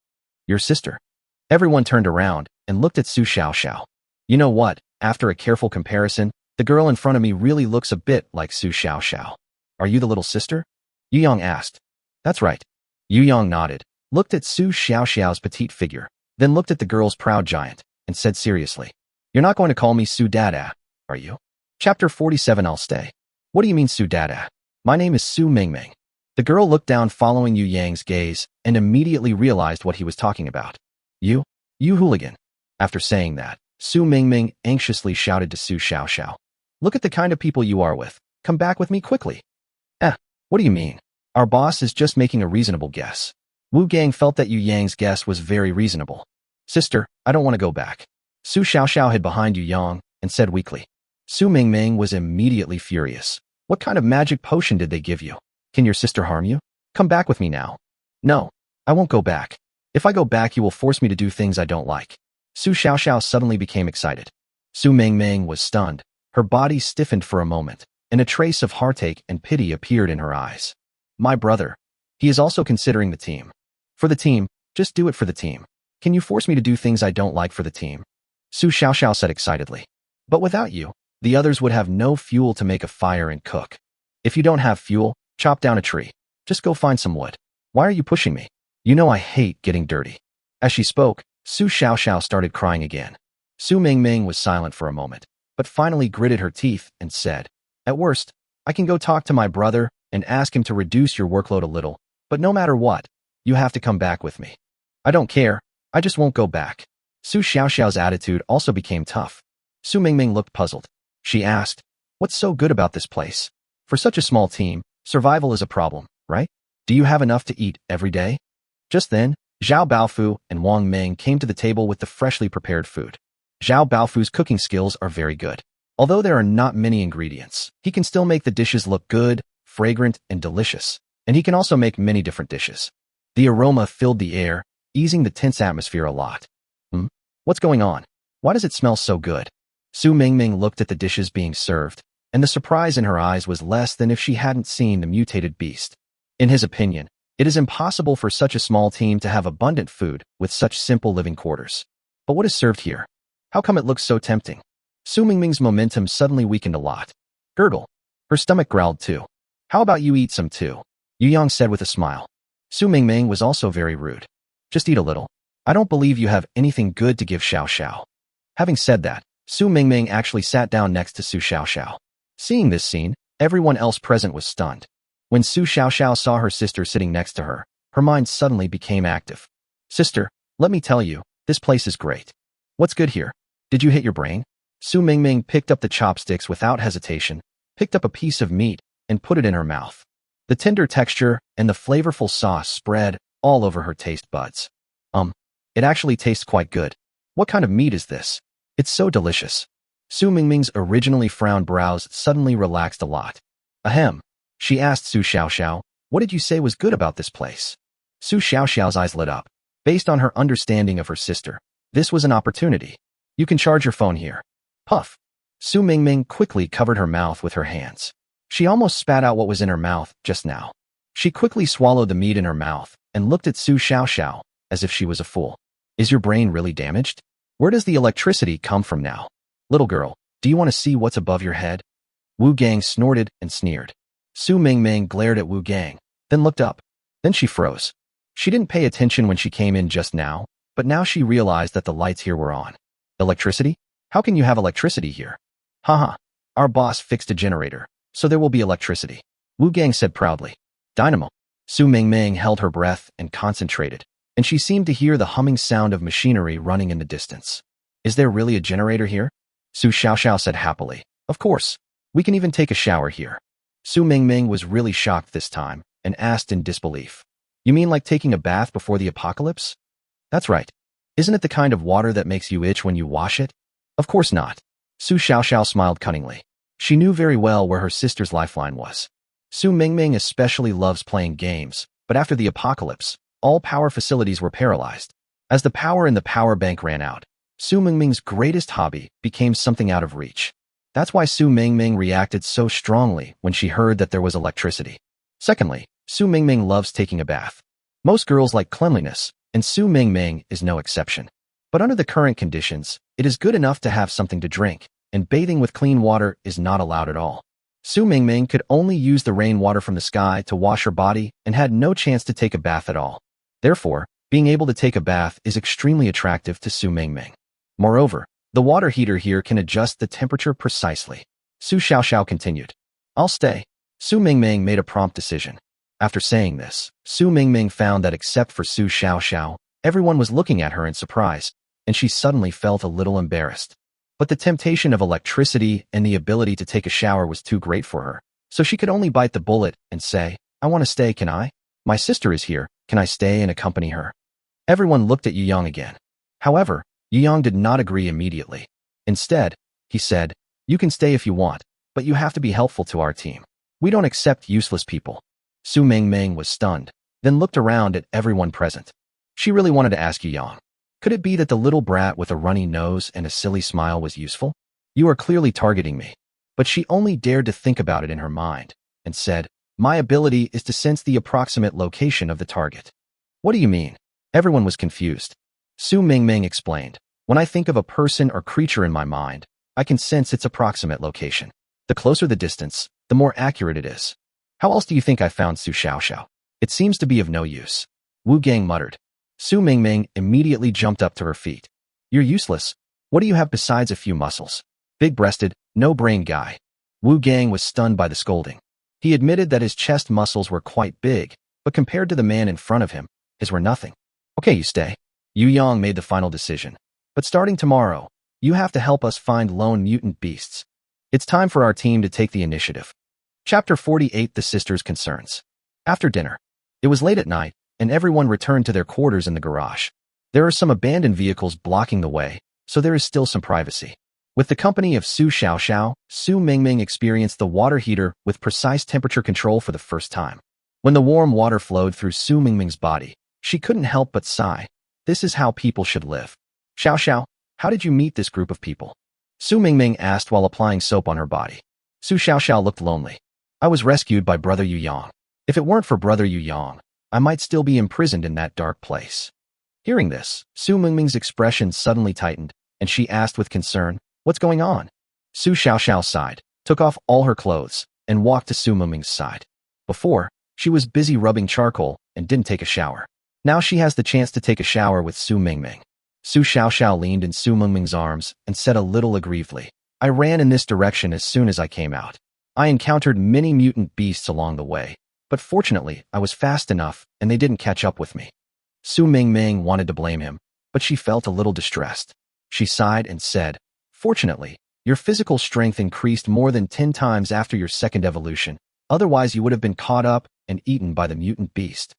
"Your sister?" Everyone turned around and looked at Su Xiaoxiao. You know what? After a careful comparison, the girl in front of me really looks a bit like Su Xiaoxiao. "Are you the little sister?" Yu Yang asked. "That's right." Yu Yang nodded, looked at Su Xiaoxiao's petite figure, then looked at the girl's proud giant, and said seriously, "You're not going to call me Su Dada, are you?" Chapter 47. I'll stay. "What do you mean Su Dada? My name is Su Mingming." The girl looked down following Yu Yang's gaze and immediately realized what he was talking about. You hooligan." After saying that, Su Mingming anxiously shouted to Su Xiaoxiao, "Look at the kind of people you are with. Come back with me quickly." What do you mean? Our boss is just making a reasonable guess." Wu Gang felt that Yu Yang's guess was very reasonable. "Sister, I don't want to go back." Su Xiaoxiao hid behind Yu Yang and said weakly. Su Mingming was immediately furious. "What kind of magic potion did they give you? Can your sister harm you? Come back with me now." "No, I won't go back. If I go back, you will force me to do things I don't like." Su Xiaoxiao suddenly became excited. Su Mingming was stunned. Her body stiffened for a moment, and a trace of heartache and pity appeared in her eyes. "My brother. He is also considering the team. For the team, just do it for the team. Can you force me to do things I don't like for the team?" Su Xiaoxiao said excitedly. "But without you, the others would have no fuel to make a fire and cook. If you don't have fuel, chop down a tree. Just go find some wood. Why are you pushing me? You know I hate getting dirty." As she spoke, Su Xiaoxiao started crying again. Su Mingming was silent for a moment, but finally gritted her teeth and said, "At worst, I can go talk to my brother and ask him to reduce your workload a little, but no matter what, you have to come back with me." "I don't care. I just won't go back." Su Xiaoxiao's attitude also became tough. Su Mingming looked puzzled. She asked, "What's so good about this place? For such a small team, survival is a problem, right? Do you have enough to eat every day?" Just then, Zhao Baofu and Wang Ming came to the table with the freshly prepared food. Zhao Baofu's cooking skills are very good. Although there are not many ingredients, he can still make the dishes look good, fragrant, and delicious, and he can also make many different dishes. The aroma filled the air, easing the tense atmosphere a lot. What's going on? Why does it smell so good?" Su Mingming looked at the dishes being served, and the surprise in her eyes was less than if she hadn't seen the mutated beast. In his opinion, it is impossible for such a small team to have abundant food with such simple living quarters. But what is served here? How come it looks so tempting? Su Mingming's momentum suddenly weakened a lot. Gurgle. Her stomach growled too. "How about you eat some too?" Yu Yang said with a smile. Su Mingming was also very rude. "Just eat a little. I don't believe you have anything good to give Xiaoxiao." Having said that, Su Mingming actually sat down next to Su Xiaoxiao. Seeing this scene, everyone else present was stunned. When Su Xiaoxiao saw her sister sitting next to her, her mind suddenly became active. "Sister, let me tell you, this place is great." "What's good here? Did you hit your brain?" Su Mingming picked up the chopsticks without hesitation, picked up a piece of meat, and put it in her mouth. The tender texture and the flavorful sauce spread all over her taste buds. It actually tastes quite good. What kind of meat is this? It's so delicious." Su Mingming's originally frowned brows suddenly relaxed a lot. "Ahem." She asked Su Xiaoxiao, "What did you say was good about this place?" Su Xiaoxiao's eyes lit up. Based on her understanding of her sister, this was an opportunity. "You can charge your phone here." Puff. Su Mingming quickly covered her mouth with her hands. She almost spat out what was in her mouth just now. She quickly swallowed the meat in her mouth and looked at Su Xiaoxiao as if she was a fool. "Is your brain really damaged? Where does the electricity come from now? Little girl, do you want to see what's above your head?" Wu Gang snorted and sneered. Su Mingming glared at Wu Gang, then looked up. Then she froze. She didn't pay attention when she came in just now, but now she realized that the lights here were on. "Electricity? How can you have electricity here?" "Haha, our boss fixed a generator, so there will be electricity," Wu Gang said proudly. "Dynamo." Su Mingming held her breath and concentrated, and she seemed to hear the humming sound of machinery running in the distance. "Is there really a generator here?" Su Xiaoxiao said happily. "Of course. We can even take a shower here." Su Mingming was really shocked this time and asked in disbelief. "You mean like taking a bath before the apocalypse?" "That's right. Isn't it the kind of water that makes you itch when you wash it?" "Of course not." Su Xiaoxiao smiled cunningly. She knew very well where her sister's lifeline was. Su Mingming especially loves playing games, but after the apocalypse, all power facilities were paralyzed. As the power in the power bank ran out, Su Mingming's greatest hobby became something out of reach. That's why Su Mingming reacted so strongly when she heard that there was electricity. Secondly, Su Mingming loves taking a bath. Most girls like cleanliness, and Su Mingming is no exception. But under the current conditions, it is good enough to have something to drink, and bathing with clean water is not allowed at all. Su Mingming could only use the rainwater from the sky to wash her body and had no chance to take a bath at all. Therefore, being able to take a bath is extremely attractive to Su Mingming. Moreover, the water heater here can adjust the temperature precisely. Su Xiaoxiao continued. I'll stay. Su Mingming made a prompt decision. After saying this, Su Mingming found that except for Su Xiaoxiao, everyone was looking at her in surprise, and she suddenly felt a little embarrassed. But the temptation of electricity and the ability to take a shower was too great for her, so she could only bite the bullet and say, I want to stay, can I? My sister is here, can I stay and accompany her? Everyone looked at Yu Yang again. However, Yu Yang did not agree immediately. Instead, he said, you can stay if you want, but you have to be helpful to our team. We don't accept useless people. Su Mingming was stunned, then looked around at everyone present. She really wanted to ask Yu Yang. Could it be that the little brat with a runny nose and a silly smile was useful? You are clearly targeting me. But she only dared to think about it in her mind, and said, my ability is to sense the approximate location of the target. What do you mean? Everyone was confused. Su Mingming explained, when I think of a person or creature in my mind, I can sense its approximate location. The closer the distance, the more accurate it is. How else do you think I found Su Xiaoxiao? It seems to be of no use. Wu Gang muttered. Su Mingming immediately jumped up to her feet. You're useless. What do you have besides a few muscles? Big-breasted, no-brain guy. Wu Gang was stunned by the scolding. He admitted that his chest muscles were quite big, but compared to the man in front of him, his were nothing. Okay, you stay. Yu Yang made the final decision. But starting tomorrow, you have to help us find lone mutant beasts. It's time for our team to take the initiative. Chapter 48: The Sisters' Concerns. After dinner, it was late at night, and everyone returned to their quarters in the garage. There are some abandoned vehicles blocking the way, so there is still some privacy. With the company of Su Xiaoxiao, Su Mingming experienced the water heater with precise temperature control for the first time. When the warm water flowed through Su Mingming's body, she couldn't help but sigh. This is how people should live. Xiaoxiao, how did you meet this group of people? Su Mingming asked while applying soap on her body. Su Xiaoxiao looked lonely. I was rescued by Brother Yu Yang. If it weren't for Brother Yu Yang, I might still be imprisoned in that dark place. Hearing this, Su Mingming's expression suddenly tightened, and she asked with concern, what's going on? Su Xiaoxiao sighed, took off all her clothes, and walked to Su Mingming's side. Before, she was busy rubbing charcoal and didn't take a shower. Now she has the chance to take a shower with Su Mingming. Su Xiaoxiao leaned in Su Mingming's arms and said a little aggrievedly, I ran in this direction as soon as I came out. I encountered many mutant beasts along the way, but fortunately I was fast enough and they didn't catch up with me. Su Mingming wanted to blame him, but she felt a little distressed. She sighed and said, fortunately, your physical strength increased more than 10 times after your second evolution, otherwise you would have been caught up and eaten by the mutant beast.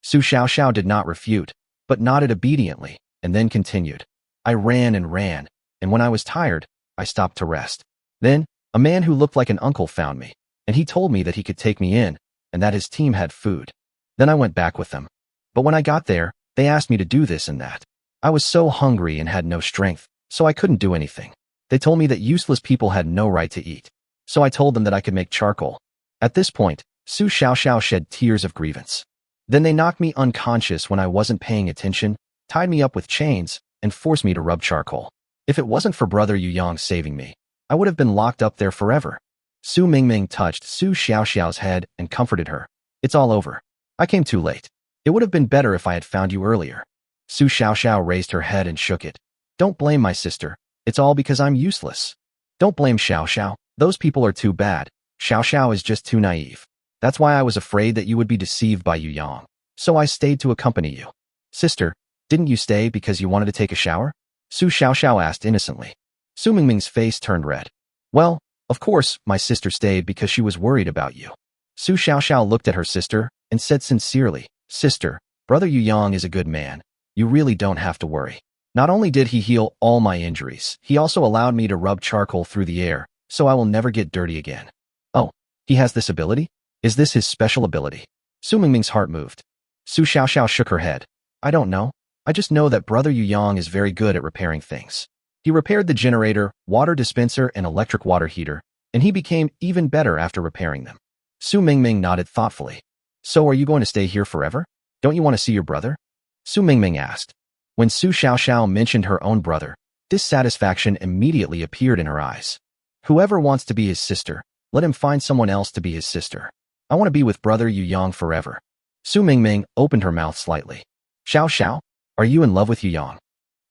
Su Xiaoxiao did not refute, but nodded obediently, and then continued. I ran and ran, and when I was tired, I stopped to rest. Then, a man who looked like an uncle found me, and he told me that he could take me in, and that his team had food. Then I went back with them. But when I got there, they asked me to do this and that. I was so hungry and had no strength, so I couldn't do anything. They told me that useless people had no right to eat. So I told them that I could make charcoal. At this point, Su Xiaoxiao shed tears of grievance. Then they knocked me unconscious when I wasn't paying attention, tied me up with chains, and forced me to rub charcoal. If it wasn't for Brother Yu Yang saving me, I would have been locked up there forever. Su Mingming touched Su Xiaoxiao's head and comforted her. It's all over. I came too late. It would have been better if I had found you earlier. Su Xiaoxiao raised her head and shook it. Don't blame my sister. It's all because I'm useless. Don't blame Xiaoxiao. Those people are too bad. Xiaoxiao is just too naive. That's why I was afraid that you would be deceived by Yu Yang. So I stayed to accompany you. Sister, didn't you stay because you wanted to take a shower? Su Xiaoxiao asked innocently. Su Mingming's face turned red. Well, of course, my sister stayed because she was worried about you. Su Xiaoxiao looked at her sister and said sincerely, Sister, Brother Yu Yang is a good man. You really don't have to worry. Not only did he heal all my injuries, he also allowed me to rub charcoal through the air, so I will never get dirty again. Oh, he has this ability? Is this his special ability? Su Mingming's heart moved. Su Xiaoxiao shook her head. I don't know. I just know that Brother Yu Yang is very good at repairing things. He repaired the generator, water dispenser, and electric water heater, and he became even better after repairing them. Su Mingming nodded thoughtfully. So are you going to stay here forever? Don't you want to see your brother? Su Mingming asked. When Su Xiaoxiao mentioned her own brother, dissatisfaction immediately appeared in her eyes. Whoever wants to be his sister, let him find someone else to be his sister. I want to be with Brother Yu Yang forever. Su Mingming opened her mouth slightly. Xiao, are you in love with Yu Yang?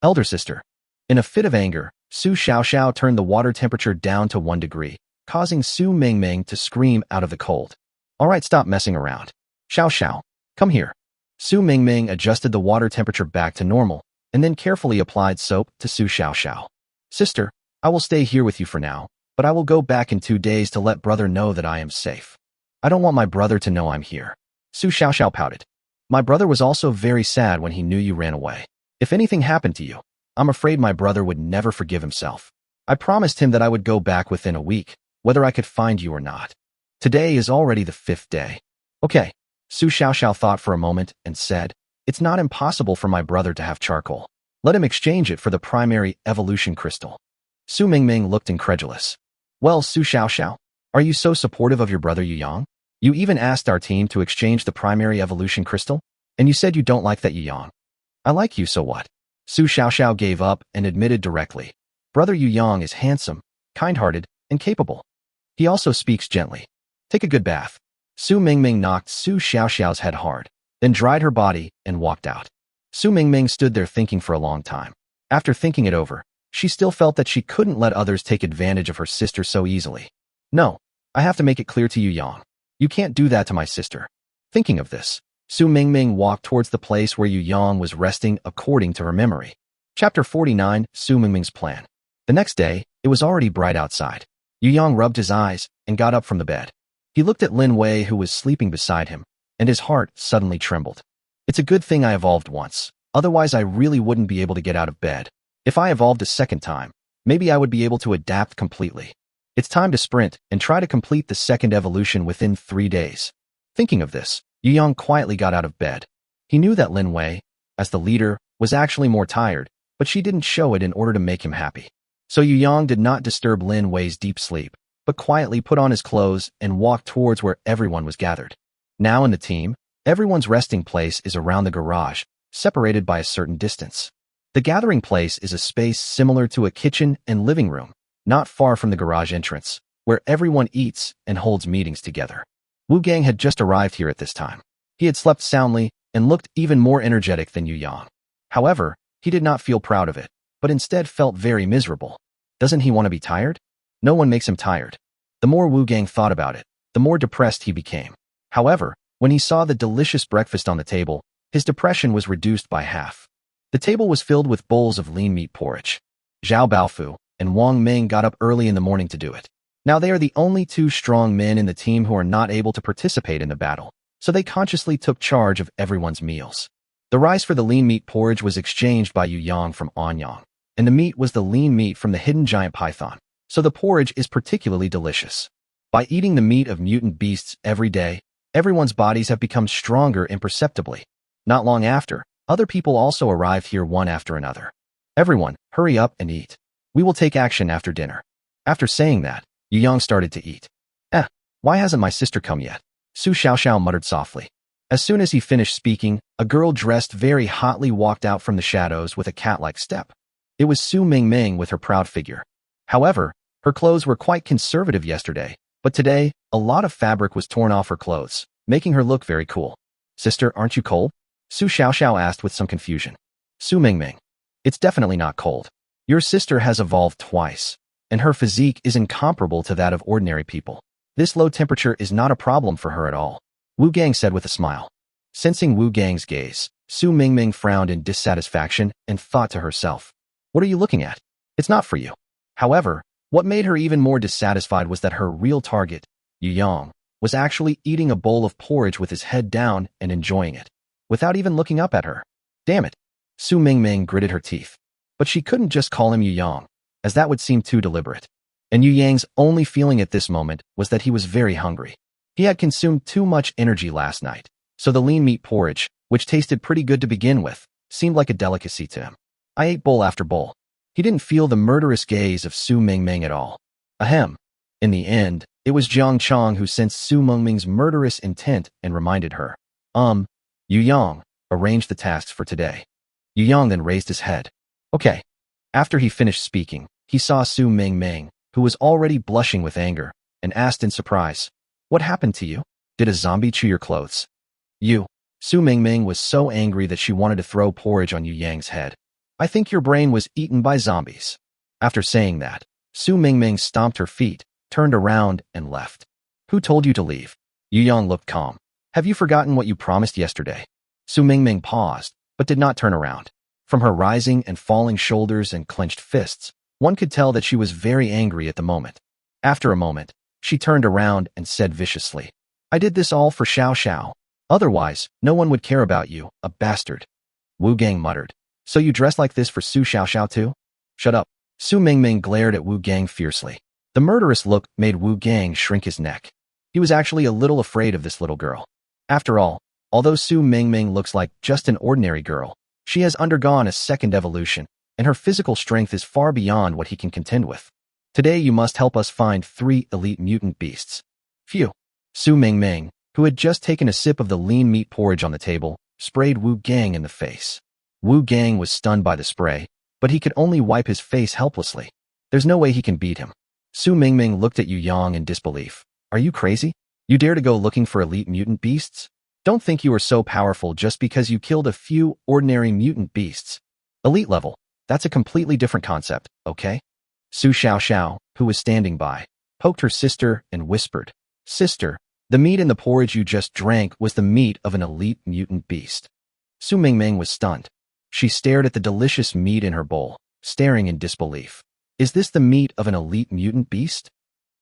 Elder sister. In a fit of anger, Su Xiaoxiao turned the water temperature down to 1 degree, causing Su Mingming to scream out of the cold. All right, stop messing around. Xiao, come here. Su Mingming adjusted the water temperature back to normal, and then carefully applied soap to Su Xiaoxiao. Sister, I will stay here with you for now, but I will go back in 2 days to let brother know that I am safe. I don't want my brother to know I'm here. Su Xiaoxiao pouted. My brother was also very sad when he knew you ran away. If anything happened to you, I'm afraid my brother would never forgive himself. I promised him that I would go back within a week, whether I could find you or not. Today is already the 5th day. Okay. Su Xiaoxiao thought for a moment and said, it's not impossible for my brother to have charcoal. Let him exchange it for the primary evolution crystal. Su Mingming looked incredulous. Well, Su Xiaoxiao, are you so supportive of your brother Yu Yang? You even asked our team to exchange the primary evolution crystal? And you said you don't like that Yu Yang. I like you, so what? Su Xiaoxiao gave up and admitted directly. Brother Yu Yang is handsome, kind-hearted, and capable. He also speaks gently. Take a good bath. Su Mingming knocked Su Xiaoxiao's head hard, then dried her body and walked out. Su Mingming stood there thinking for a long time. After thinking it over, she still felt that she couldn't let others take advantage of her sister so easily. No, I have to make it clear to Yu Yang. You can't do that to my sister. Thinking of this, Su Mingming walked towards the place where Yu Yang was resting according to her memory. Chapter 49, Su Mingming's Plan. The next day, it was already bright outside. Yu Yang rubbed his eyes and got up from the bed. He looked at Lin Wei, who was sleeping beside him, and his heart suddenly trembled. It's a good thing I evolved once, otherwise I really wouldn't be able to get out of bed. If I evolved a second time, maybe I would be able to adapt completely. It's time to sprint and try to complete the second evolution within 3 days. Thinking of this, Yu Yang quietly got out of bed. He knew that Lin Wei, as the leader, was actually more tired, but she didn't show it in order to make him happy. So Yu Yang did not disturb Lin Wei's deep sleep, but quietly put on his clothes and walked towards where everyone was gathered. Now in the team, everyone's resting place is around the garage, separated by a certain distance. The gathering place is a space similar to a kitchen and living room, not far from the garage entrance, where everyone eats and holds meetings together. Wu Gang had just arrived here at this time. He had slept soundly and looked even more energetic than Yu Yang. However, he did not feel proud of it, but instead felt very miserable. Doesn't he want to be tired? No one makes him tired. The more Wu Gang thought about it, the more depressed he became. However, when he saw the delicious breakfast on the table, his depression was reduced by half. The table was filled with bowls of lean meat porridge. Zhao Baofu and Wang Ming got up early in the morning to do it. Now they are the only 2 strong men in the team who are not able to participate in the battle, so they consciously took charge of everyone's meals. The rice for the lean meat porridge was exchanged by Yu Yang from Anyang, and the meat was the lean meat from the hidden giant python, so the porridge is particularly delicious. By eating the meat of mutant beasts every day, everyone's bodies have become stronger imperceptibly. Not long after, other people also arrived here one after another. Everyone, hurry up and eat. We will take action after dinner. After saying that, Yu Yang started to eat. Why hasn't my sister come yet? Su Xiaoxiao muttered softly. As soon as he finished speaking, a girl dressed very hotly walked out from the shadows with a cat-like step. It was Su Mingming with her proud figure. However, her clothes were quite conservative yesterday, but today, a lot of fabric was torn off her clothes, making her look very cool. Sister, aren't you cold? Su Xiaoxiao asked with some confusion. Su Mingming. It's definitely not cold. Your sister has evolved twice, and her physique is incomparable to that of ordinary people. This low temperature is not a problem for her at all, Wu Gang said with a smile. Sensing Wu Gang's gaze, Su Mingming frowned in dissatisfaction and thought to herself, what are you looking at? It's not for you. However, what made her even more dissatisfied was that her real target, Yu Yang, was actually eating a bowl of porridge with his head down and enjoying it, without even looking up at her. Damn it. Su Mingming gritted her teeth. But she couldn't just call him Yu Yang, as that would seem too deliberate. And Yu Yang's only feeling at this moment was that he was very hungry. He had consumed too much energy last night, so the lean meat porridge, which tasted pretty good to begin with, seemed like a delicacy to him. I ate bowl after bowl. He didn't feel the murderous gaze of Su Mingming at all. Ahem. In the end, it was Jiang Chong who sensed Su Mingming's murderous intent and reminded her. Yu Yang, arrange the tasks for today. Yu Yang then raised his head. Okay. After he finished speaking, he saw Su Mingming, who was already blushing with anger, and asked in surprise, "What happened to you? Did a zombie chew your clothes?" Su Mingming was so angry that she wanted to throw porridge on Yu Yang's head. "I think your brain was eaten by zombies." After saying that, Su Mingming stomped her feet, turned around, and left. "Who told you to leave?" Yu Yang looked calm. "Have you forgotten what you promised yesterday?" Su Mingming paused, but did not turn around. From her rising and falling shoulders and clenched fists, one could tell that she was very angry at the moment. After a moment, she turned around and said viciously, "I did this all for Xiao Xiao. Otherwise, no one would care about you, a bastard." Wu Gang muttered, "So you dress like this for Su Xiao Xiao too?" "Shut up." Su Mingming glared at Wu Gang fiercely. The murderous look made Wu Gang shrink his neck. He was actually a little afraid of this little girl. After all, although Su Mingming looks like just an ordinary girl, she has undergone a second evolution, and her physical strength is far beyond what he can contend with. "Today you must help us find 3 elite mutant beasts." Phew. Su Mingming, who had just taken a sip of the lean meat porridge on the table, sprayed Wu Gang in the face. Wu Gang was stunned by the spray, but he could only wipe his face helplessly. There's no way he can beat him. Su Mingming looked at Yu Yang in disbelief. "Are you crazy? You dare to go looking for elite mutant beasts? Don't think you are so powerful just because you killed a few ordinary mutant beasts. Elite level, that's a completely different concept, okay?" Su Xiao Xiao, who was standing by, poked her sister and whispered, "Sister, the meat in the porridge you just drank was the meat of an elite mutant beast." Su Mingming was stunned. She stared at the delicious meat in her bowl, staring in disbelief. Is this the meat of an elite mutant beast?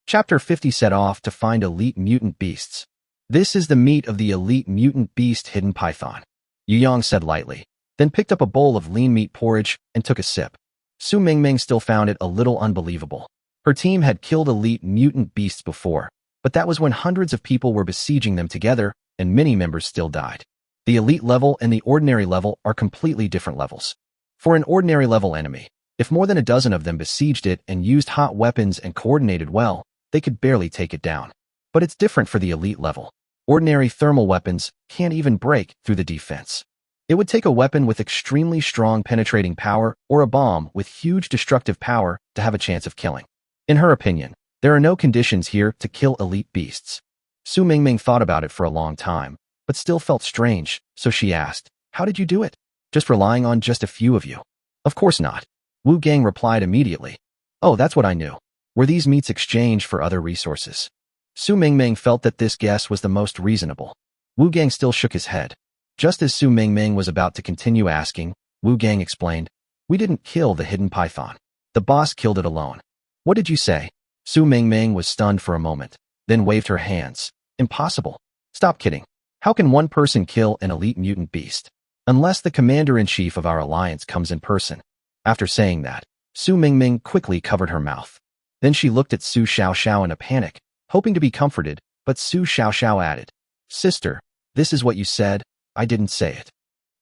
Chapter 50 set off to find elite mutant beasts. "This is the meat of the elite mutant beast hidden python," Yu Yang said lightly, then picked up a bowl of lean meat porridge and took a sip. Su Mingming still found it a little unbelievable. Her team had killed elite mutant beasts before, but that was when hundreds of people were besieging them together and many members still died. The elite level and the ordinary level are completely different levels. For an ordinary level enemy, if more than a dozen of them besieged it and used hot weapons and coordinated well, they could barely take it down. But it's different for the elite level. Ordinary thermal weapons can't even break through the defense. It would take a weapon with extremely strong penetrating power or a bomb with huge destructive power to have a chance of killing. In her opinion, there are no conditions here to kill elite beasts. Su Mingming thought about it for a long time, but still felt strange, so she asked, "How did you do it? Just relying on just a few of you?" "Of course not." Wu Gang replied immediately. "Oh, that's what I knew. Were these meats exchanged for other resources?" Su Mingming felt that this guess was the most reasonable. Wu Gang still shook his head. Just as Su Mingming was about to continue asking, Wu Gang explained, "We didn't kill the hidden python. The boss killed it alone." "What did you say?" Su Mingming was stunned for a moment, then waved her hands. "Impossible. Stop kidding. How can one person kill an elite mutant beast? Unless the commander-in-chief of our alliance comes in person." After saying that, Su Mingming quickly covered her mouth. Then she looked at Su Xiao Xiao in a panic, hoping to be comforted, but Su Xiao Xiao added, "Sister, this is what you said, I didn't say it."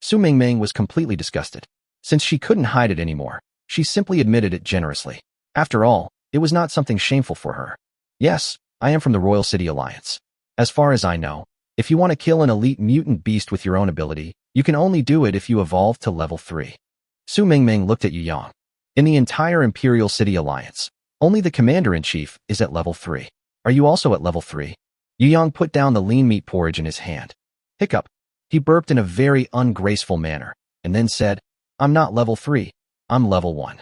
Su Mingming was completely disgusted. Since she couldn't hide it anymore, she simply admitted it generously. After all, it was not something shameful for her. "Yes, I am from the Royal City Alliance. As far as I know, if you want to kill an elite mutant beast with your own ability, you can only do it if you evolve to level 3. Su Mingming looked at Yu Yang. In the entire Imperial City Alliance, only the commander-in-chief is at level 3. Are you also at level 3? Yu Yang put down the lean meat porridge in his hand. Hiccup. He burped in a very ungraceful manner, and then said, "I'm not level 3. I'm level 1.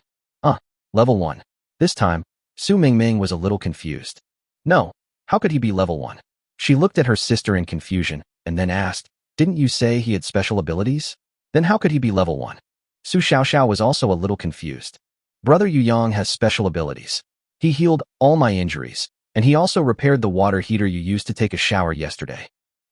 Level 1. This time, Su Mingming was a little confused. No, how could he be level 1? She looked at her sister in confusion, and then asked, "Didn't you say he had special abilities? Then how could he be level 1? Su Xiao Xiao was also a little confused. Brother Yu Yang has special abilities. He healed all my injuries, and he also repaired the water heater you used to take a shower yesterday.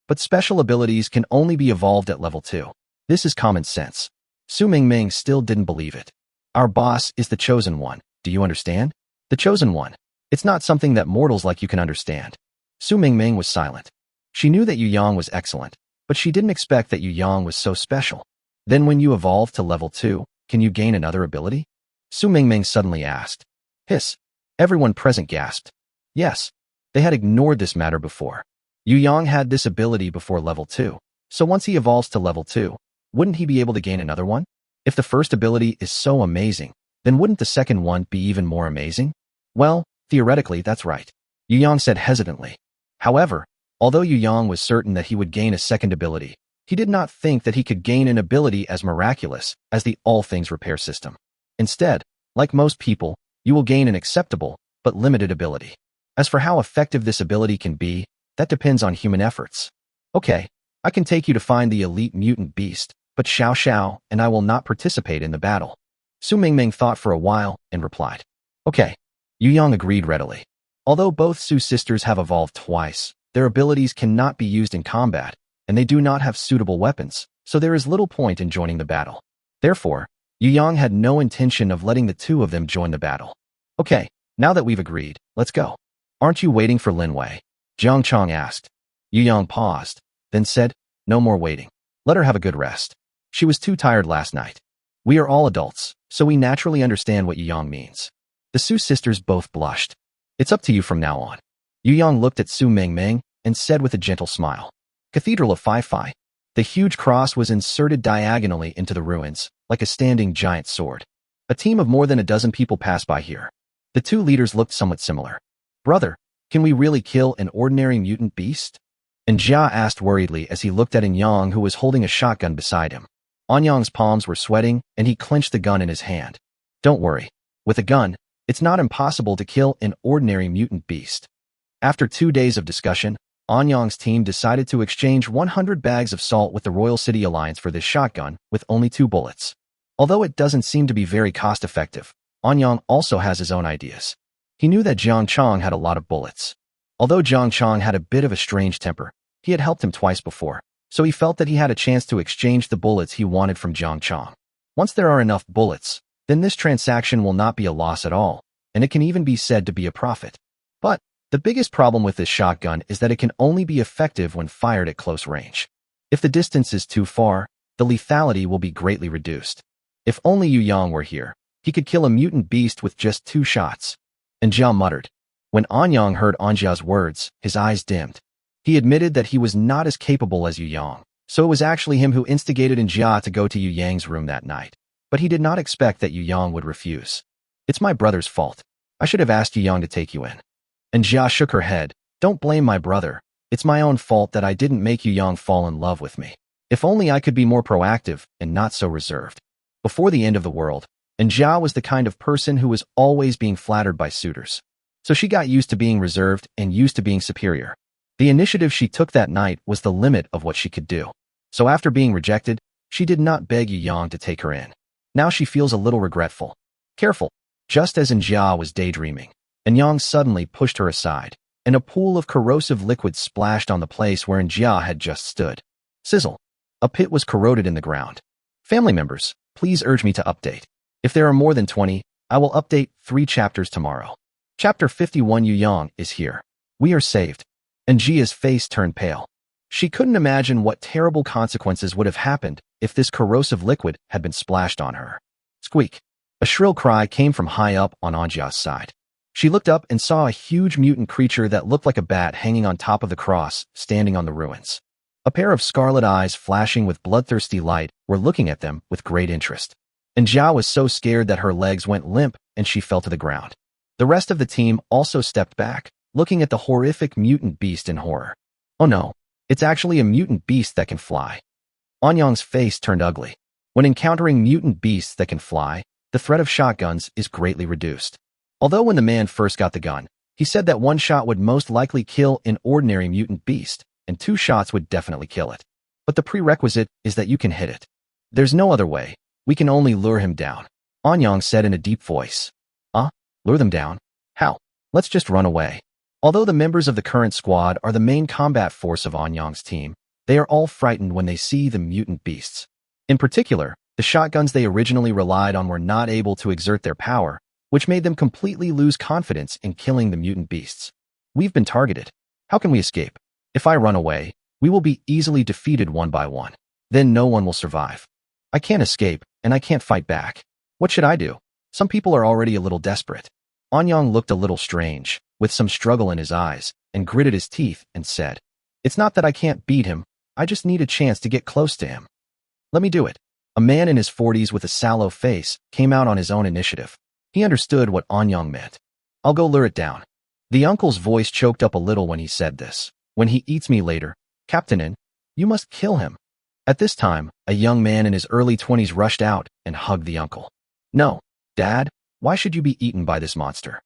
But special abilities can only be evolved at level 2. This is common sense." Su Mingming still didn't believe it. "Our boss is the chosen one, do you understand? The chosen one. It's not something that mortals like you can understand." Su Mingming was silent. She knew that Yu Yang was excellent, but she didn't expect that Yu Yang was so special. Then when you evolve to level 2, can you gain another ability? Su Mingming suddenly asked. Hiss. Everyone present gasped. Yes. They had ignored this matter before. Yu Yang had this ability before level 2, so once he evolves to level 2, wouldn't he be able to gain another one? If the first ability is so amazing, then wouldn't the second one be even more amazing? Well, theoretically, that's right, Yu Yang said hesitantly. However, although Yu Yang was certain that he would gain a second ability, he did not think that he could gain an ability as miraculous as the all things repair system. Instead, like most people, you will gain an acceptable but limited ability. As for how effective this ability can be, that depends on human efforts. Okay, I can take you to find the elite mutant beast, but Xiao Xiao and I will not participate in the battle. Su Mingming thought for a while and replied. Okay. Yu Yang agreed readily. Although both Su sisters have evolved twice, their abilities cannot be used in combat, and they do not have suitable weapons, so there is little point in joining the battle. Therefore, Yu Yang had no intention of letting the two of them join the battle. Okay, now that we've agreed, let's go. Aren't you waiting for Lin Wei? Jiang Chong asked. Yu Yang paused, then said, no more waiting. Let her have a good rest. She was too tired last night. We are all adults, so we naturally understand what Yu Yang means. The Su sisters both blushed. It's up to you from now on. Yu Yang looked at Su Mingming and said with a gentle smile. Cathedral of Phi Phi. The huge cross was inserted diagonally into the ruins, like a standing giant sword. A team of more than a dozen people passed by here. The two leaders looked somewhat similar. Brother, can we really kill an ordinary mutant beast? And Jia asked worriedly as he looked at Anyang, who was holding a shotgun beside him. Anyang's palms were sweating, and he clenched the gun in his hand. Don't worry. With a gun, it's not impossible to kill an ordinary mutant beast. After 2 days of discussion, Anyang's team decided to exchange 100 bags of salt with the Royal City Alliance for this shotgun with only 2 bullets. Although it doesn't seem to be very cost-effective, Anyang also has his own ideas. He knew that Jiang Chong had a lot of bullets. Although Jiang Chong had a bit of a strange temper, he had helped him twice before, so he felt that he had a chance to exchange the bullets he wanted from Jiang Chong. Once there are enough bullets, then this transaction will not be a loss at all, and it can even be said to be a profit. But the biggest problem with this shotgun is that it can only be effective when fired at close range. If the distance is too far, the lethality will be greatly reduced. If only Yu Yang were here, he could kill a mutant beast with just 2 shots. And Jia muttered. When Anyang heard Anjia's words, his eyes dimmed. He admitted that he was not as capable as Yu Yang, so it was actually him who instigated Jia to go to Yu Yang's room that night. But he did not expect that Yu Yang would refuse. It's my brother's fault. I should have asked Yu Yang to take you in. And Jia shook her head. Don't blame my brother. It's my own fault that I didn't make Yu Yang fall in love with me. If only I could be more proactive and not so reserved. Before the end of the world, and Jia was the kind of person who was always being flattered by suitors. So she got used to being reserved and used to being superior. The initiative she took that night was the limit of what she could do. So after being rejected, she did not beg Yu Yang to take her in. Now she feels a little regretful. Careful. Just as Jia was daydreaming, Yang suddenly pushed her aside, and a pool of corrosive liquid splashed on the place where Jia had just stood. Sizzle. A pit was corroded in the ground. Family members, please urge me to update. If there are more than 20, I will update 3 chapters tomorrow. Chapter 51 Yu Yang is here. We are saved. And Jia's face turned pale. She couldn't imagine what terrible consequences would have happened if this corrosive liquid had been splashed on her. Squeak. A shrill cry came from high up on Anjia's side. She looked up and saw a huge mutant creature that looked like a bat hanging on top of the cross, standing on the ruins. A pair of scarlet eyes flashing with bloodthirsty light were looking at them with great interest. And Jia was so scared that her legs went limp and she fell to the ground. The rest of the team also stepped back, looking at the horrific mutant beast in horror. Oh no, it's actually a mutant beast that can fly. Anyang's face turned ugly. When encountering mutant beasts that can fly, the threat of shotguns is greatly reduced. Although when the man first got the gun, he said that 1 shot would most likely kill an ordinary mutant beast, and 2 shots would definitely kill it. But the prerequisite is that you can hit it. There's no other way. We can only lure him down. Anyang said in a deep voice. Lure them down? How? Let's just run away. Although the members of the current squad are the main combat force of Anyang's team, they are all frightened when they see the mutant beasts. In particular, the shotguns they originally relied on were not able to exert their power, which made them completely lose confidence in killing the mutant beasts. We've been targeted. How can we escape? If I run away, we will be easily defeated one by one. Then no one will survive. I can't escape, and I can't fight back. What should I do? Some people are already a little desperate. Anyang looked a little strange, with some struggle in his eyes, and gritted his teeth and said, "It's not that I can't beat him, I just need a chance to get close to him. Let me do it." A man in his 40s with a sallow face came out on his own initiative. He understood what Anyang meant. "I'll go lure it down." The uncle's voice choked up a little when he said this. "When he eats me later, Captainin, you must kill him." At this time, a young man in his early 20s rushed out and hugged the uncle. "No, Dad, why should you be eaten by this monster?"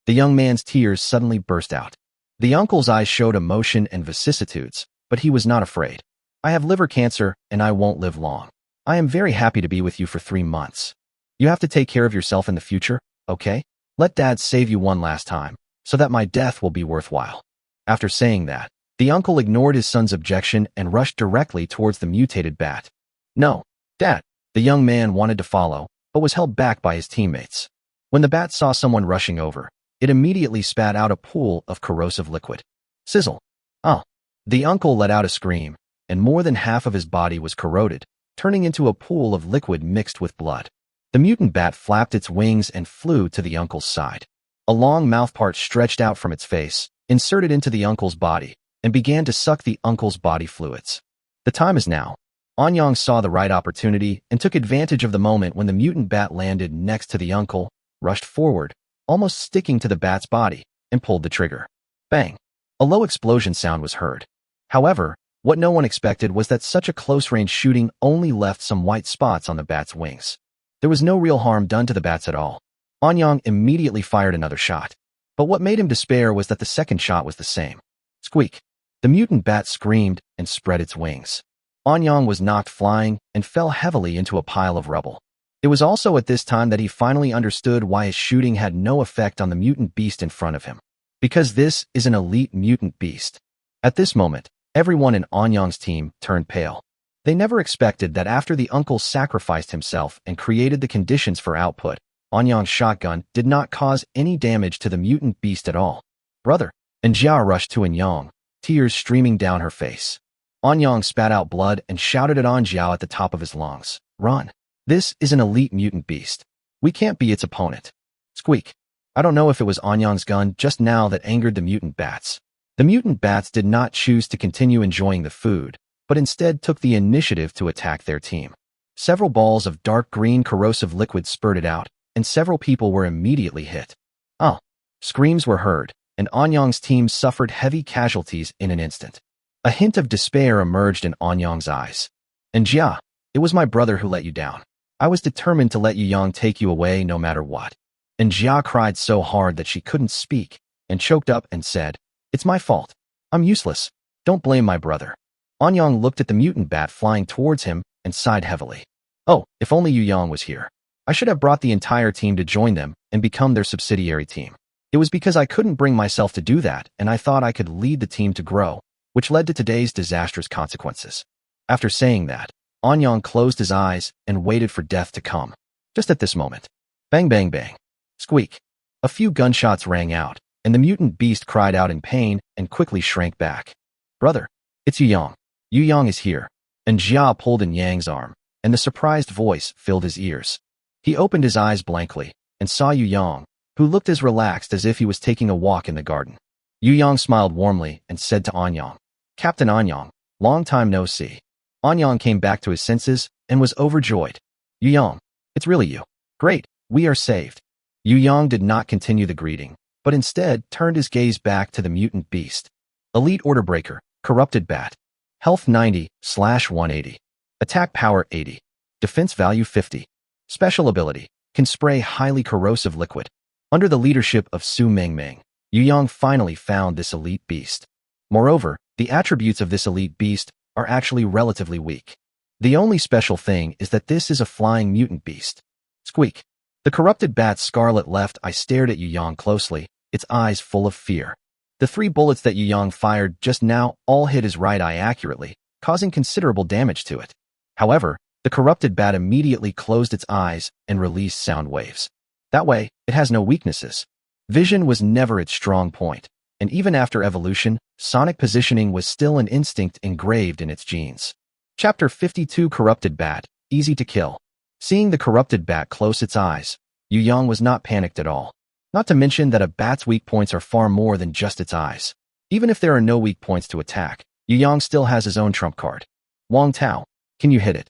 The young man's tears suddenly burst out. The uncle's eyes showed emotion and vicissitudes, but he was not afraid. "I have liver cancer, and I won't live long. I am very happy to be with you for 3 months. You have to take care of yourself in the future, okay? Let Dad save you one last time, so that my death will be worthwhile." After saying that, the uncle ignored his son's objection and rushed directly towards the mutated bat. "No, Dad." The young man wanted to follow, but was held back by his teammates. When the bat saw someone rushing over, it immediately spat out a pool of corrosive liquid. Sizzle. Oh. The uncle let out a scream, and more than half of his body was corroded, turning into a pool of liquid mixed with blood. The mutant bat flapped its wings and flew to the uncle's side. A long mouthpart stretched out from its face, inserted into the uncle's body, and began to suck the uncle's body fluids. The time is now. Anyang saw the right opportunity and took advantage of the moment when the mutant bat landed next to the uncle, rushed forward, almost sticking to the bat's body, and pulled the trigger. Bang! A low explosion sound was heard. However, what no one expected was that such a close-range shooting only left some white spots on the bat's wings. There was no real harm done to the bats at all. Anyang immediately fired another shot. But what made him despair was that the second shot was the same. Squeak! The mutant bat screamed and spread its wings. Anyang was knocked flying and fell heavily into a pile of rubble. It was also at this time that he finally understood why his shooting had no effect on the mutant beast in front of him. Because this is an elite mutant beast. At this moment, everyone in Anyang's team turned pale. They never expected that after the uncle sacrificed himself and created the conditions for output, Anyang's shotgun did not cause any damage to the mutant beast at all. "Brother!" And Jia rushed to Anyang, tears streaming down her face. Anyang spat out blood and shouted at Anjiao at the top of his lungs. "Run! This is an elite mutant beast. We can't be its opponent." Squeak! I don't know if it was Anyang's gun just now that angered the mutant bats. The mutant bats did not choose to continue enjoying the food, but instead took the initiative to attack their team. Several balls of dark green corrosive liquid spurted out, and several people were immediately hit. Oh! Screams were heard, and Anyang's team suffered heavy casualties in an instant. A hint of despair emerged in Anyang's eyes. "And Jia, it was my brother who let you down. I was determined to let Yuyang take you away no matter what." And Jia cried so hard that she couldn't speak, and choked up and said, "It's my fault. I'm useless. Don't blame my brother." Anyang looked at the mutant bat flying towards him and sighed heavily. "Oh, if only Yuyang was here. I should have brought the entire team to join them and become their subsidiary team. It was because I couldn't bring myself to do that, and I thought I could lead the team to grow, which led to today's disastrous consequences." After saying that, Anyang closed his eyes and waited for death to come. Just at this moment. Bang bang bang. Squeak. A few gunshots rang out, and the mutant beast cried out in pain and quickly shrank back. "Brother, it's Yuyang. Yuyang is here." And Jia pulled in Yang's arm, and the surprised voice filled his ears. He opened his eyes blankly and saw Yuyang, who looked as relaxed as if he was taking a walk in the garden. Yuyang smiled warmly and said to Anyang, "Captain Anyang, long time no see." Anyang came back to his senses and was overjoyed. "Yuyang, it's really you. Great, we are saved." Yuyang did not continue the greeting, but instead turned his gaze back to the mutant beast. Elite Order Breaker, Corrupted Bat. Health 90/180. Attack Power 80. Defense Value 50. Special Ability, can spray highly corrosive liquid. Under the leadership of Su Mengmeng, Yuyang finally found this elite beast. Moreover, the attributes of this elite beast are actually relatively weak. The only special thing is that this is a flying mutant beast. Squeak. The corrupted bat's scarlet left eye stared at Yuyang closely, its eyes full of fear. The 3 bullets that Yuyang fired just now all hit his right eye accurately, causing considerable damage to it. However, the corrupted bat immediately closed its eyes and released sound waves. That way, it has no weaknesses. Vision was never its strong point, and even after evolution, sonic positioning was still an instinct engraved in its genes. Chapter 52 Corrupted Bat, easy to kill. Seeing the corrupted bat close its eyes, Yu Yang was not panicked at all. Not to mention that a bat's weak points are far more than just its eyes. Even if there are no weak points to attack, Yu Yang still has his own trump card. Wang Tao, can you hit it?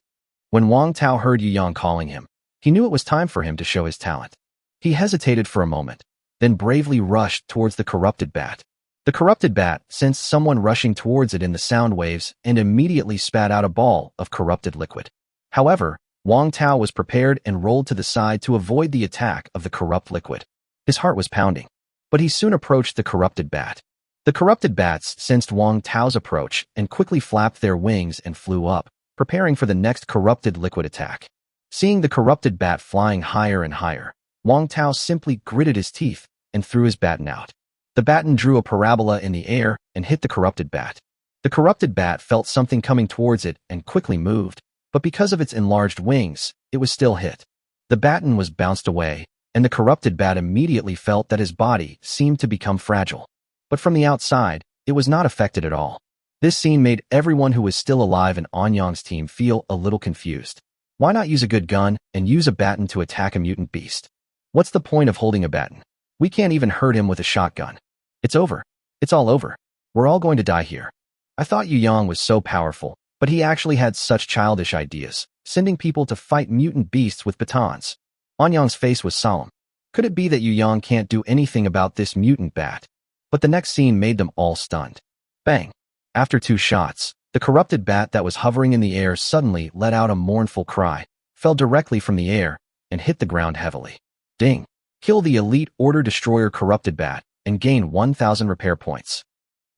When Wang Tao heard Yu Yang calling him, he knew it was time for him to show his talent. He hesitated for a moment, then bravely rushed towards the corrupted bat. The corrupted bat sensed someone rushing towards it in the sound waves and immediately spat out a ball of corrupted liquid. However, Wang Tao was prepared and rolled to the side to avoid the attack of the corrupt liquid. His heart was pounding, but he soon approached the corrupted bat. The corrupted bats sensed Wang Tao's approach and quickly flapped their wings and flew up, preparing for the next corrupted liquid attack. Seeing the corrupted bat flying higher and higher, Wang Tao simply gritted his teeth and threw his baton out. The baton drew a parabola in the air and hit the corrupted bat. The corrupted bat felt something coming towards it and quickly moved, but because of its enlarged wings, it was still hit. The baton was bounced away, and the corrupted bat immediately felt that his body seemed to become fragile. But from the outside, it was not affected at all. This scene made everyone who was still alive in Anyang's team feel a little confused. Why not use a good gun and use a baton to attack a mutant beast? What's the point of holding a baton? We can't even hurt him with a shotgun. It's over. It's all over. We're all going to die here. I thought Yu Yang was so powerful, but he actually had such childish ideas, sending people to fight mutant beasts with batons. Anyang's face was solemn. Could it be that Yu Yang can't do anything about this mutant bat? But the next scene made them all stunned. Bang! After 2 shots, the corrupted bat that was hovering in the air suddenly let out a mournful cry, fell directly from the air, and hit the ground heavily. Ding! Kill the Elite Order Destroyer corrupted bat, and gain 1,000 repair points.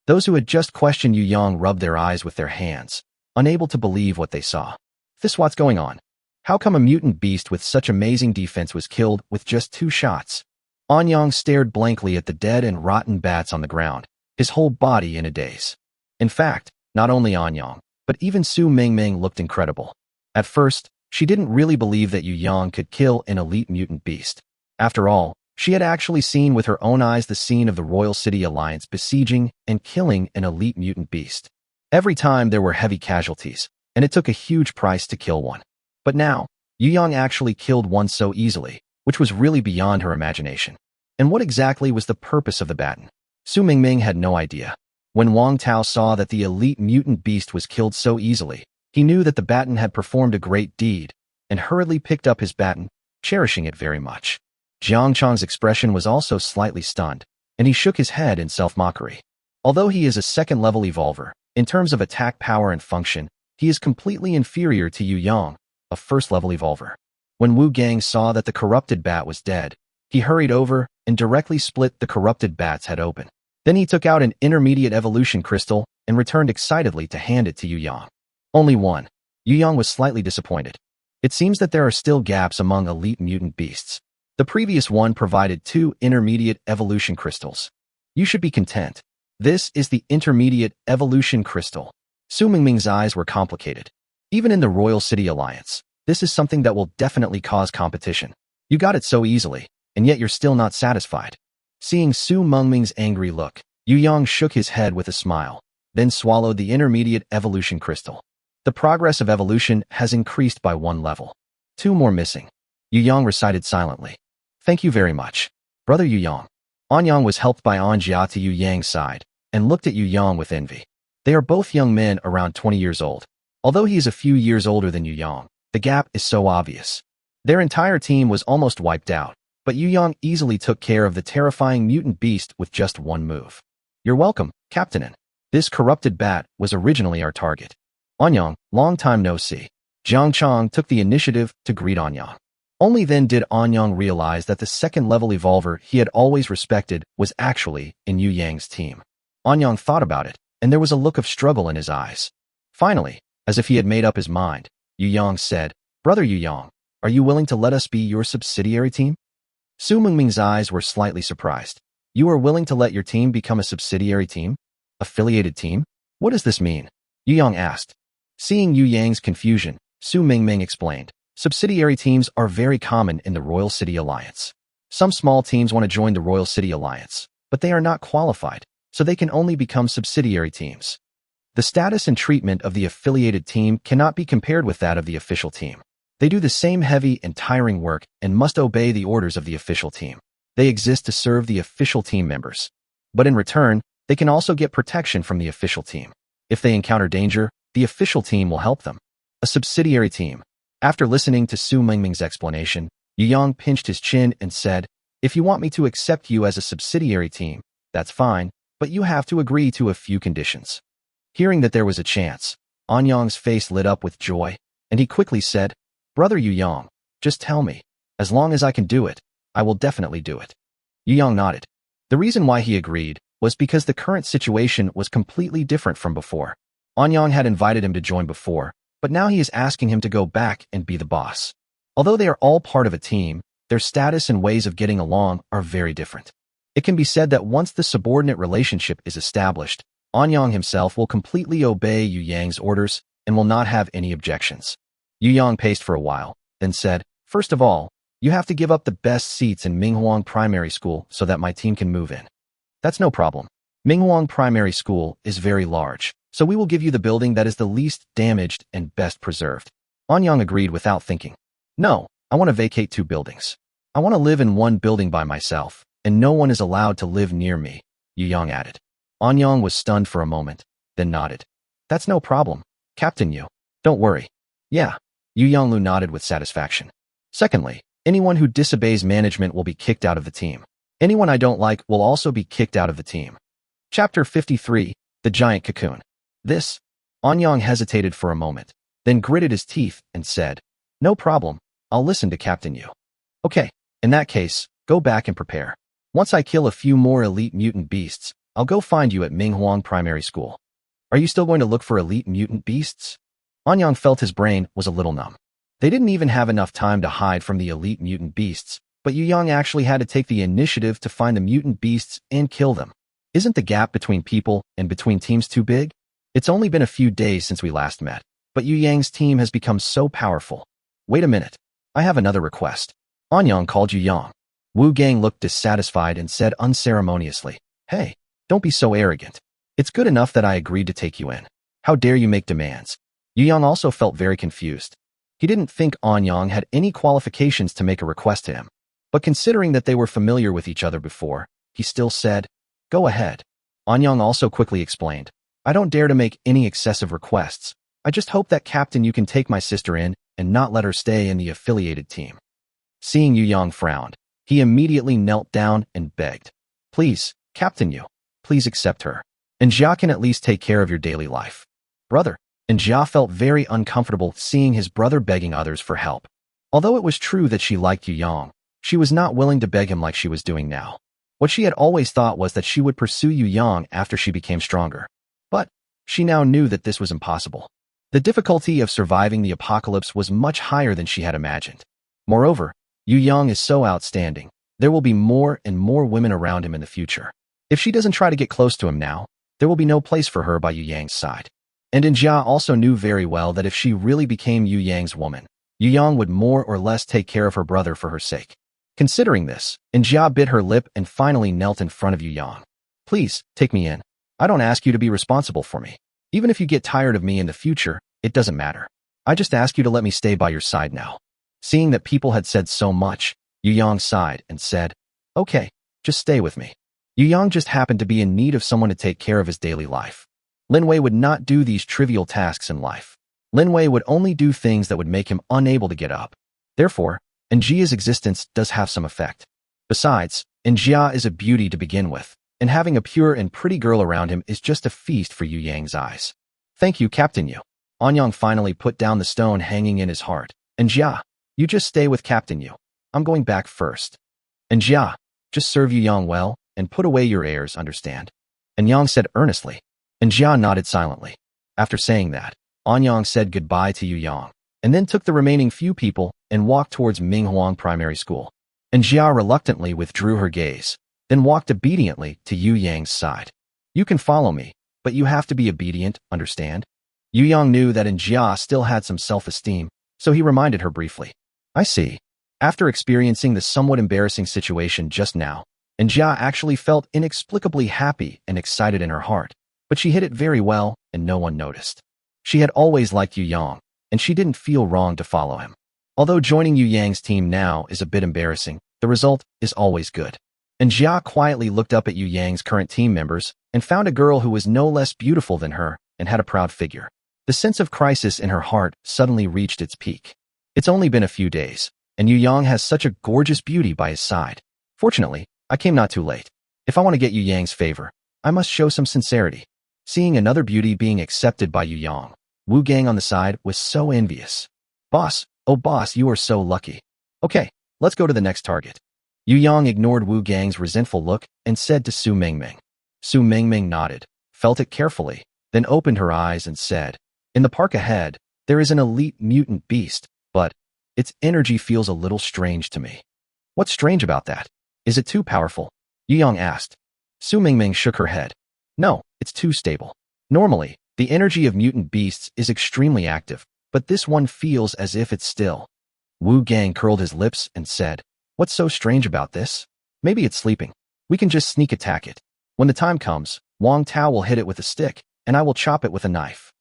Those who had just questioned Yu Yang rubbed their eyes with their hands, unable to believe what they saw. This what's going on? How come a mutant beast with such amazing defense was killed with just 2 shots? Anyang stared blankly at the dead and rotten bats on the ground, his whole body in a daze. In fact, not only Anyang, but even Su Mingming looked incredible. At first, she didn't really believe that Yu Yang could kill an elite mutant beast. After all, she had actually seen with her own eyes the scene of the Royal City Alliance besieging and killing an elite mutant beast. Every time there were heavy casualties, and it took a huge price to kill one. But now, Yu Yang actually killed one so easily, which was really beyond her imagination. And what exactly was the purpose of the baton? Su Mingming had no idea. When Wang Tao saw that the elite mutant beast was killed so easily, he knew that the baton had performed a great deed, and hurriedly picked up his baton, cherishing it very much. Jiang Chang's expression was also slightly stunned, and he shook his head in self-mockery. Although he is a second-level evolver, in terms of attack power and function, he is completely inferior to Yu Yang, a first-level evolver. When Wu Gang saw that the corrupted bat was dead, he hurried over and directly split the corrupted bat's head open. Then he took out an intermediate evolution crystal and returned excitedly to hand it to Yu Yang. Only one. Yu Yang was slightly disappointed. It seems that there are still gaps among elite mutant beasts. The previous one provided 2 intermediate evolution crystals. You should be content. This is the intermediate evolution crystal. Su Mingming's eyes were complicated. Even in the Royal City Alliance, this is something that will definitely cause competition. You got it so easily, and yet you're still not satisfied. Seeing Su Mingming's angry look, Yu Yang shook his head with a smile, then swallowed the intermediate evolution crystal. The progress of evolution has increased by 1 level. 2 more missing. Yu Yang recited silently. Thank you very much, brother Yu Yang. Anyang was helped by Anjia to Yu Yang's side, and looked at Yu Yang with envy. They are both young men around 20 years old. Although he is a few years older than Yu Yang, the gap is so obvious. Their entire team was almost wiped out, but Yu Yang easily took care of the terrifying mutant beast with just 1 move. You're welcome, Captain. This corrupted bat was originally our target. Anyang, long time no see. Jiang Chang took the initiative to greet Anyang. Only then did Anyang realize that the second-level evolver he had always respected was actually in Yu Yang's team. Anyang thought about it, and there was a look of struggle in his eyes. Finally, as if he had made up his mind, Yu Yang said, Brother Yu Yang, are you willing to let us be your subsidiary team? Su Mingming's eyes were slightly surprised. You are willing to let your team become a subsidiary team? Affiliated team? What does this mean? Yu Yang asked. Seeing Yu Yang's confusion, Su Mingming explained. Subsidiary teams are very common in the Royal City Alliance. Some small teams want to join the Royal City Alliance, but they are not qualified, so they can only become subsidiary teams. The status and treatment of the affiliated team cannot be compared with that of the official team. They do the same heavy and tiring work and must obey the orders of the official team. They exist to serve the official team members. But in return, they can also get protection from the official team. If they encounter danger, the official team will help them. A subsidiary team. After listening to Su Mingming's explanation, Yu Yang pinched his chin and said, "If you want me to accept you as a subsidiary team, that's fine, but you have to agree to a few conditions." Hearing that there was a chance, An Yang's face lit up with joy, and he quickly said, "Brother Yu Yang, just tell me. As long as I can do it, I will definitely do it." Yu Yang nodded. The reason why he agreed was because the current situation was completely different from before. An Yang had invited him to join before, but now he is asking him to go back and be the boss. Although they are all part of a team, their status and ways of getting along are very different. It can be said that once the subordinate relationship is established, An Yang himself will completely obey Yu Yang's orders and will not have any objections. Yu Yang paced for a while, then said, "First of all, you have to give up the best seats in Minghuang Primary School so that my team can move in." "That's no problem. Minghuang Primary School is very large, so we will give you the building that is the least damaged and best preserved." An Yang agreed without thinking. "No, I want to vacate 2 buildings. I want to live in one building by myself, and no one is allowed to live near me," Yu Yang added. An Yang was stunned for a moment, then nodded. "That's no problem, Captain Yu. Don't worry." "Yeah," Yu Yanglu nodded with satisfaction. "Secondly, anyone who disobeys management will be kicked out of the team. Anyone I don't like will also be kicked out of the team." Chapter 53, The Giant Cocoon. This? An Yang hesitated for a moment, then gritted his teeth and said, "No problem, I'll listen to Captain Yu." "Okay, in that case, go back and prepare. Once I kill a few more elite mutant beasts, I'll go find you at Minghuang Primary School." "Are you still going to look for elite mutant beasts?" An Yang felt his brain was a little numb. They didn't even have enough time to hide from the elite mutant beasts, but Yu Yang actually had to take the initiative to find the mutant beasts and kill them. Isn't the gap between people and between teams too big? It's only been a few days since we last met, but Yu Yang's team has become so powerful. "Wait a minute. I have another request." An Yang called Yu Yang. Wu Gang looked dissatisfied and said unceremoniously, "Hey, don't be so arrogant. It's good enough that I agreed to take you in. How dare you make demands?" Yu Yang also felt very confused. He didn't think An Yang had any qualifications to make a request to him, but considering that they were familiar with each other before, he still said, "Go ahead." An Yang also quickly explained, "I don't dare to make any excessive requests. I just hope that Captain Yu can take my sister in and not let her stay in the affiliated team." Seeing Yu Yang frowned, he immediately knelt down and begged, "Please, Captain Yu, please accept her. And Jia can at least take care of your daily life." "Brother." And Jia felt very uncomfortable seeing his brother begging others for help. Although it was true that she liked Yu Yang, she was not willing to beg him like she was doing now. What she had always thought was that she would pursue Yu Yang after she became stronger. But she now knew that this was impossible. The difficulty of surviving the apocalypse was much higher than she had imagined. Moreover, Yu Yang is so outstanding. There will be more and more women around him in the future. If she doesn't try to get close to him now, there will be no place for her by Yu Yang's side. And Jia also knew very well that if she really became Yu Yang's woman, Yu Yang would more or less take care of her brother for her sake. Considering this, Jia bit her lip and finally knelt in front of Yu Yang. "Please, take me in. I don't ask you to be responsible for me. Even if you get tired of me in the future, it doesn't matter. I just ask you to let me stay by your side now." Seeing that people had said so much, Yu Yang sighed and said, "Okay, just stay with me." Yu Yang just happened to be in need of someone to take care of his daily life. Lin Wei would not do these trivial tasks in life. Lin Wei would only do things that would make him unable to get up. Therefore, Jia's existence does have some effect. Besides, Jia is a beauty to begin with, and having a pure and pretty girl around him is just a feast for Yu Yang's eyes. "Thank you, Captain Yu." An Yang finally put down the stone hanging in his heart. "Jia, you just stay with Captain Yu. I'm going back first." "Jia, just serve Yu Yang well, and put away your airs, understand?" Yang said earnestly. Jia nodded silently. After saying that, An Yang said goodbye to Yu Yang, and then took the remaining few people and walked towards Minghuang Primary School. Jia reluctantly withdrew her gaze, then walked obediently to Yu Yang's side. "You can follow me, but you have to be obedient, understand?" Yu Yang knew that Jia still had some self-esteem, so he reminded her briefly. "I see." After experiencing the somewhat embarrassing situation just now, Jia actually felt inexplicably happy and excited in her heart. But she hid it very well, and no one noticed. She had always liked Yu Yang, and she didn't feel wrong to follow him. Although joining Yu Yang's team now is a bit embarrassing, the result is always good. And Jia quietly looked up at Yu Yang's current team members and found a girl who was no less beautiful than her and had a proud figure. The sense of crisis in her heart suddenly reached its peak. It's only been a few days, and Yu Yang has such a gorgeous beauty by his side. Fortunately, I came not too late. If I want to get Yu Yang's favor, I must show some sincerity. Seeing another beauty being accepted by Yu Yang, Wu Gang on the side was so envious. Boss, oh boss, you are so lucky. Okay, let's go to the next target. Yu Yang ignored Wu Gang's resentful look and said to Su Mingming. Su Mingming nodded, felt it carefully, then opened her eyes and said, in the park ahead, there is an elite mutant beast, but its energy feels a little strange to me. What's strange about that? Is it too powerful? Yu Yang asked. Su Mingming shook her head. No, it's too stable. Normally, the energy of mutant beasts is extremely active, but this one feels as if it's still. Wu Gang curled his lips and said, what's so strange about this? Maybe it's sleeping. We can just sneak attack it. When the time comes, Wang Tao will hit it with a stick, and I will chop it with a knife.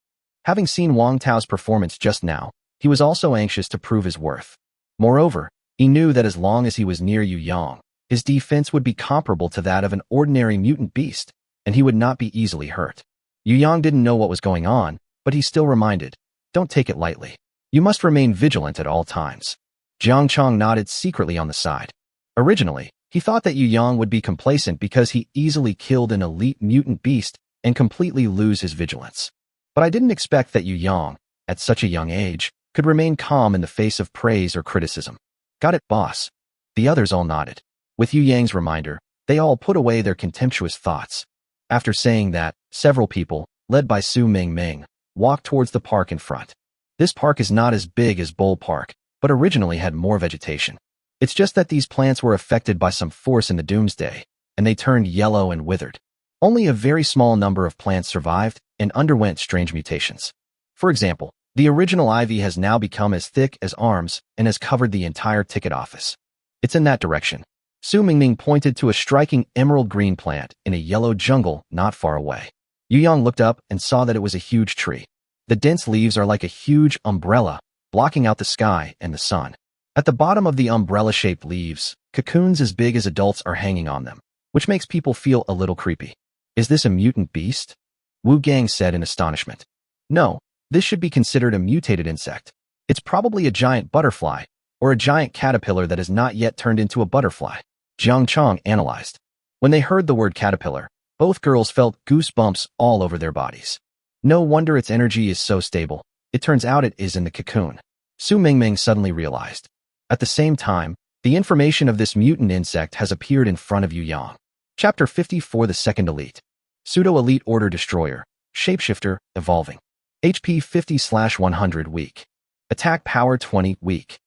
Having seen Wang Tao's performance just now, he was also anxious to prove his worth. Moreover, he knew that as long as he was near Yu Yang, his defense would be comparable to that of an ordinary mutant beast, and he would not be easily hurt. Yu Yang didn't know what was going on, but he still reminded, don't take it lightly. You must remain vigilant at all times. Jiang Chong nodded secretly on the side. Originally, he thought that Yu Yang would be complacent because he easily killed an elite mutant beast and completely lose his vigilance. But I didn't expect that Yu Yang, at such a young age, could remain calm in the face of praise or criticism. Got it, boss. The others all nodded. With Yu Yang's reminder, they all put away their contemptuous thoughts. After saying that, several people, led by Su Mingming, walked towards the park in front. This park is not as big as Bull Park, but originally had more vegetation. It's just that these plants were affected by some force in the Doomsday, and they turned yellow and withered. Only a very small number of plants survived and underwent strange mutations. For example, the original ivy has now become as thick as arms and has covered the entire ticket office. It's in that direction. Su Mingming pointed to a striking emerald green plant in a yellow jungle not far away. Yu Yang looked up and saw that it was a huge tree. The dense leaves are like a huge umbrella, blocking out the sky and the sun. At the bottom of the umbrella-shaped leaves, cocoons as big as adults are hanging on them, which makes people feel a little creepy. Is this a mutant beast? Wu Gang said in astonishment. No, this should be considered a mutated insect. It's probably a giant butterfly, or a giant caterpillar that has not yet turned into a butterfly. Jiang Chong analyzed. When they heard the word caterpillar, both girls felt goosebumps all over their bodies. No wonder its energy is so stable. It turns out it is in the cocoon. Su Mingming suddenly realized. At the same time, the information of this mutant insect has appeared in front of Yu Yang. Chapter 54 The Second Elite. Pseudo-Elite Order Destroyer. Shapeshifter, Evolving. HP 50/100 weak. Attack Power 20 weak.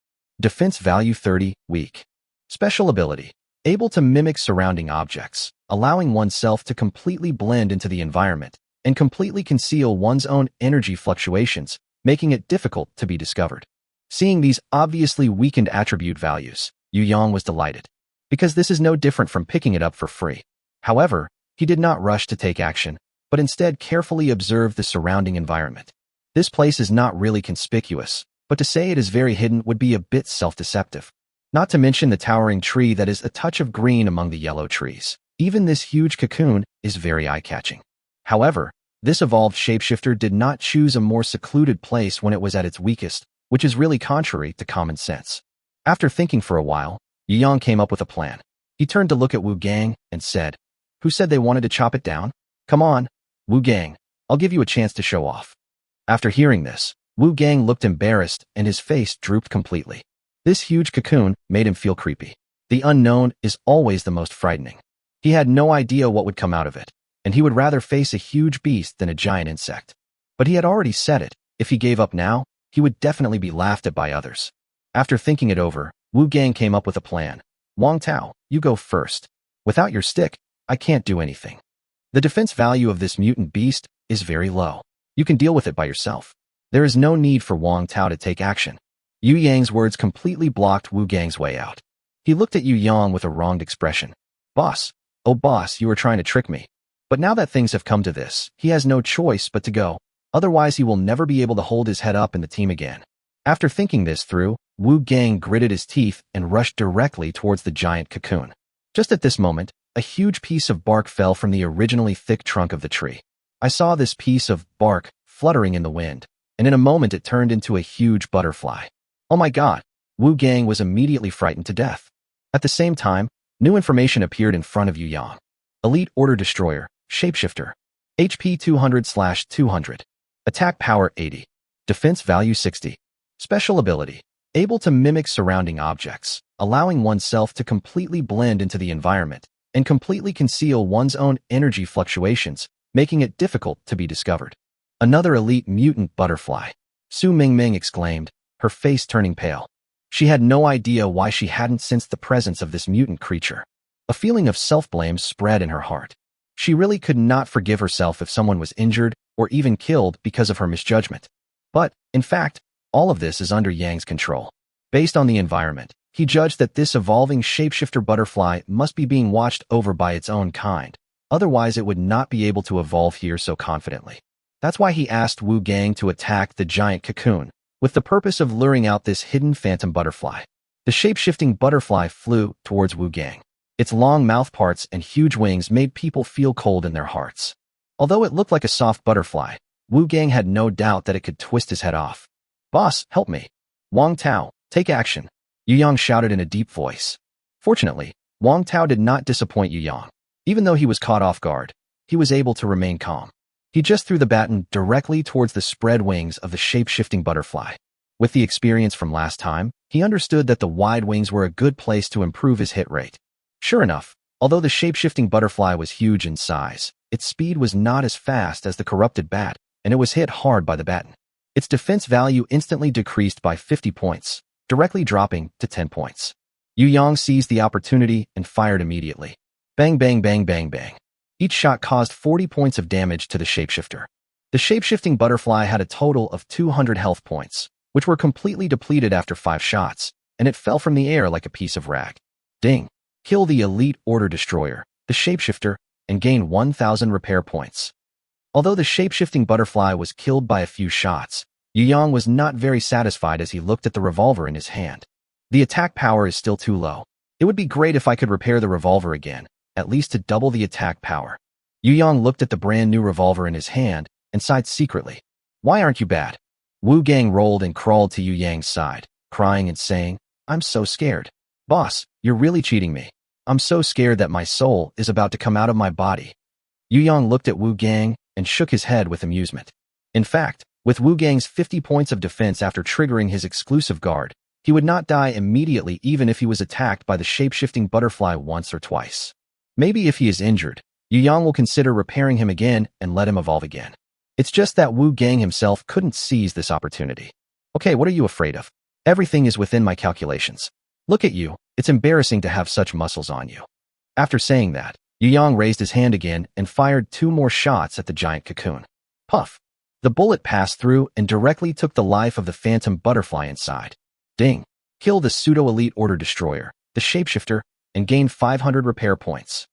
Defense Value 30 weak. Special Ability. Able to mimic surrounding objects, allowing oneself to completely blend into the environment and completely conceal one's own energy fluctuations, making it difficult to be discovered. Seeing these obviously weakened attribute values, Yu Yang was delighted, because this is no different from picking it up for free. However, he did not rush to take action, but instead carefully observed the surrounding environment. This place is not really conspicuous, but to say it is very hidden would be a bit self-deceptive. Not to mention the towering tree that is a touch of green among the yellow trees. Even this huge cocoon is very eye-catching. However, this evolved shapeshifter did not choose a more secluded place when it was at its weakest, which is really contrary to common sense. After thinking for a while, Yu Yang came up with a plan. He turned to look at Wu Gang and said, "Who said they wanted to chop it down? Come on, Wu Gang, I'll give you a chance to show off." After hearing this, Wu Gang looked embarrassed and his face drooped completely. This huge cocoon made him feel creepy. The unknown is always the most frightening. He had no idea what would come out of it, and he would rather face a huge beast than a giant insect. But he had already said it. If he gave up now, he would definitely be laughed at by others. After thinking it over, Wu Gang came up with a plan. Wang Tao, you go first. Without your stick, I can't do anything. The defense value of this mutant beast is very low. You can deal with it by yourself. There is no need for Wang Tao to take action. Yu Yang's words completely blocked Wu Gang's way out. He looked at Yu Yang with a wronged expression. Boss, oh boss, you were trying to trick me. But now that things have come to this, he has no choice but to go. Otherwise he will never be able to hold his head up in the team again. After thinking this through, Wu Gang gritted his teeth and rushed directly towards the giant cocoon. Just at this moment, a huge piece of bark fell from the originally thick trunk of the tree. I saw this piece of bark fluttering in the wind, and in a moment it turned into a huge butterfly. Oh my god! Wu Gang was immediately frightened to death. At the same time, new information appeared in front of Yu Yang. Elite Order Destroyer, Shapeshifter. HP 200/200. Attack power 80. Defense value 60. Special ability. Able to mimic surrounding objects, allowing oneself to completely blend into the environment and completely conceal one's own energy fluctuations, making it difficult to be discovered. Another elite mutant butterfly. Su Mingming exclaimed, her face turning pale. She had no idea why she hadn't sensed the presence of this mutant creature. A feeling of self-blame spread in her heart. She really could not forgive herself if someone was injured or even killed because of her misjudgment. But, in fact, all of this is under Yang's control. Based on the environment, he judged that this evolving shapeshifter butterfly must be being watched over by its own kind, otherwise it would not be able to evolve here so confidently. That's why he asked Wu Gang to attack the giant cocoon, with the purpose of luring out this hidden phantom butterfly. The shape-shifting butterfly flew towards Wu Gang. Its long mouth parts and huge wings made people feel cold in their hearts. Although it looked like a soft butterfly, Wu Gang had no doubt that it could twist his head off. Boss, help me. Wang Tao, take action. Yu Yang shouted in a deep voice. Fortunately, Wang Tao did not disappoint Yu Yang. Even though he was caught off guard, he was able to remain calm. He just threw the baton directly towards the spread wings of the shape-shifting butterfly. With the experience from last time, he understood that the wide wings were a good place to improve his hit rate. Sure enough, although the shape-shifting butterfly was huge in size, its speed was not as fast as the corrupted bat, and it was hit hard by the baton. Its defense value instantly decreased by 50 points, directly dropping to 10 points. Yu Yang seized the opportunity and fired immediately. Bang bang bang bang bang. Each shot caused 40 points of damage to the shapeshifter. The shape-shifting butterfly had a total of 200 health points, which were completely depleted after 5 shots, and it fell from the air like a piece of rag. Ding. Kill the Elite Order Destroyer, the shapeshifter, and gain 1,000 repair points. Although the shape-shifting butterfly was killed by a few shots, Yu Yang was not very satisfied as he looked at the revolver in his hand. The attack power is still too low. It would be great if I could repair the revolver again, at least to double the attack power. Yu Yang looked at the brand new revolver in his hand and sighed secretly. Why aren't you bad? Wu Gang rolled and crawled to Yu Yang's side, crying and saying, I'm so scared. Boss, you're really cheating me. I'm so scared that my soul is about to come out of my body. Yu Yang looked at Wu Gang and shook his head with amusement. In fact, with Wu Gang's 50 points of defense after triggering his exclusive guard, he would not die immediately even if he was attacked by the shape-shifting butterfly once or twice. Maybe if he is injured, Yu Yang will consider repairing him again and let him evolve again. It's just that Wu Gang himself couldn't seize this opportunity. Okay, what are you afraid of? Everything is within my calculations. Look at you, it's embarrassing to have such muscles on you. After saying that, Yu Yang raised his hand again and fired 2 more shots at the giant cocoon. Puff! The bullet passed through and directly took the life of the phantom butterfly inside. Ding! Kill the pseudo-elite order destroyer, the shapeshifter, and gain 500 repair points.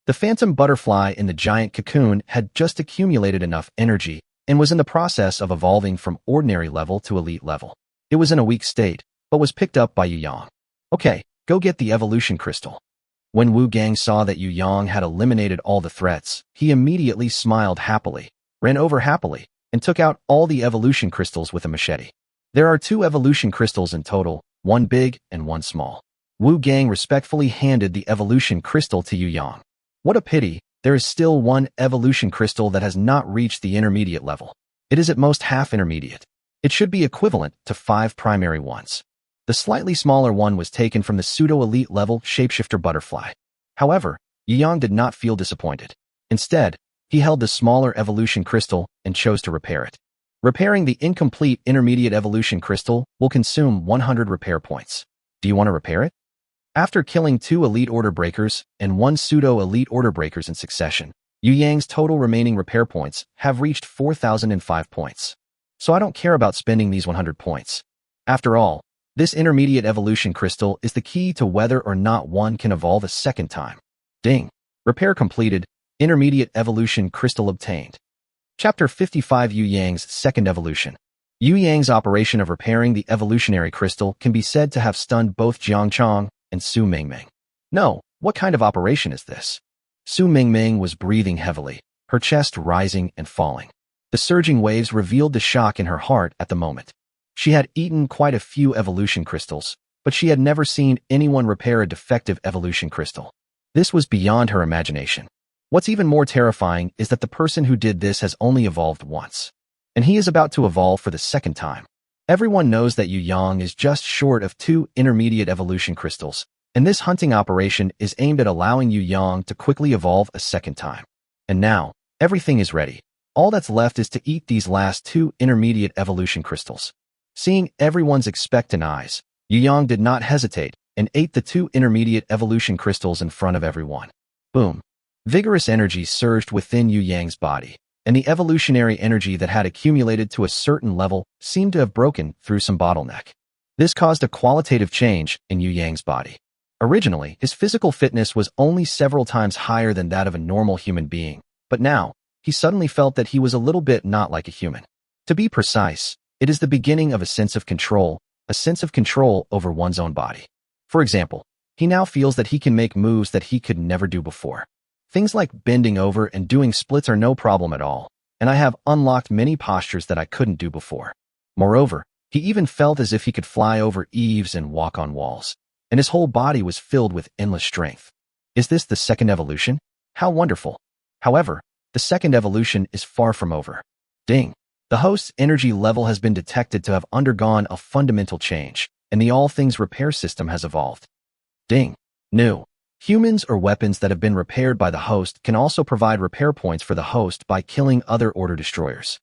The phantom butterfly in the giant cocoon had just accumulated enough energy and was in the process of evolving from ordinary level to elite level. It was in a weak state, but was picked up by Yu Yang. Okay, go get the evolution crystal. When Wu Gang saw that Yu Yang had eliminated all the threats, he immediately smiled happily, ran over happily, and took out all the evolution crystals with a machete. There are 2 evolution crystals in total, 1 big and 1 small. Wu Gang respectfully handed the evolution crystal to Yu Yang. What a pity, there is still 1 evolution crystal that has not reached the intermediate level. It is at most half intermediate. It should be equivalent to 5 primary ones. The slightly smaller one was taken from the pseudo-elite level shapeshifter butterfly. However, Yu Yang did not feel disappointed. Instead, he held the smaller evolution crystal and chose to repair it. Repairing the incomplete intermediate evolution crystal will consume 100 repair points. Do you want to repair it? After killing 2 elite order breakers and 1 pseudo-elite order breakers in succession, Yu Yang's total remaining repair points have reached 4,005 points. So I don't care about spending these 100 points. After all, this intermediate evolution crystal is the key to whether or not one can evolve a second time. Ding! Repair completed. Intermediate evolution crystal obtained. Chapter 55 Yu Yang's second evolution. Yu Yang's operation of repairing the evolutionary crystal can be said to have stunned both Jiang Chong and Su Mingming. No, what kind of operation is this? Su Mingming was breathing heavily, her chest rising and falling. The surging waves revealed the shock in her heart at the moment. She had eaten quite a few evolution crystals, but she had never seen anyone repair a defective evolution crystal. This was beyond her imagination. What's even more terrifying is that the person who did this has only evolved once, and he is about to evolve for the second time. Everyone knows that Yu Yang is just short of 2 intermediate evolution crystals, and this hunting operation is aimed at allowing Yu Yang to quickly evolve a second time. And now, everything is ready. All that's left is to eat these last 2 intermediate evolution crystals. Seeing everyone's expectant eyes, Yu Yang did not hesitate and ate the 2 intermediate evolution crystals in front of everyone. Boom. Vigorous energy surged within Yu Yang's body, and the evolutionary energy that had accumulated to a certain level seemed to have broken through some bottleneck. This caused a qualitative change in Yu Yang's body. Originally, his physical fitness was only several times higher than that of a normal human being, but now, he suddenly felt that he was a little bit not like a human. To be precise, it is the beginning of a sense of control over one's own body. For example, he now feels that he can make moves that he could never do before. Things like bending over and doing splits are no problem at all, and I have unlocked many postures that I couldn't do before. Moreover, he even felt as if he could fly over eaves and walk on walls, and his whole body was filled with endless strength. Is this the second evolution? How wonderful! However, the second evolution is far from over. Ding! The host's energy level has been detected to have undergone a fundamental change, and the all things repair system has evolved. Ding! New. Humans or weapons that have been repaired by the host can also provide repair points for the host by killing other order destroyers.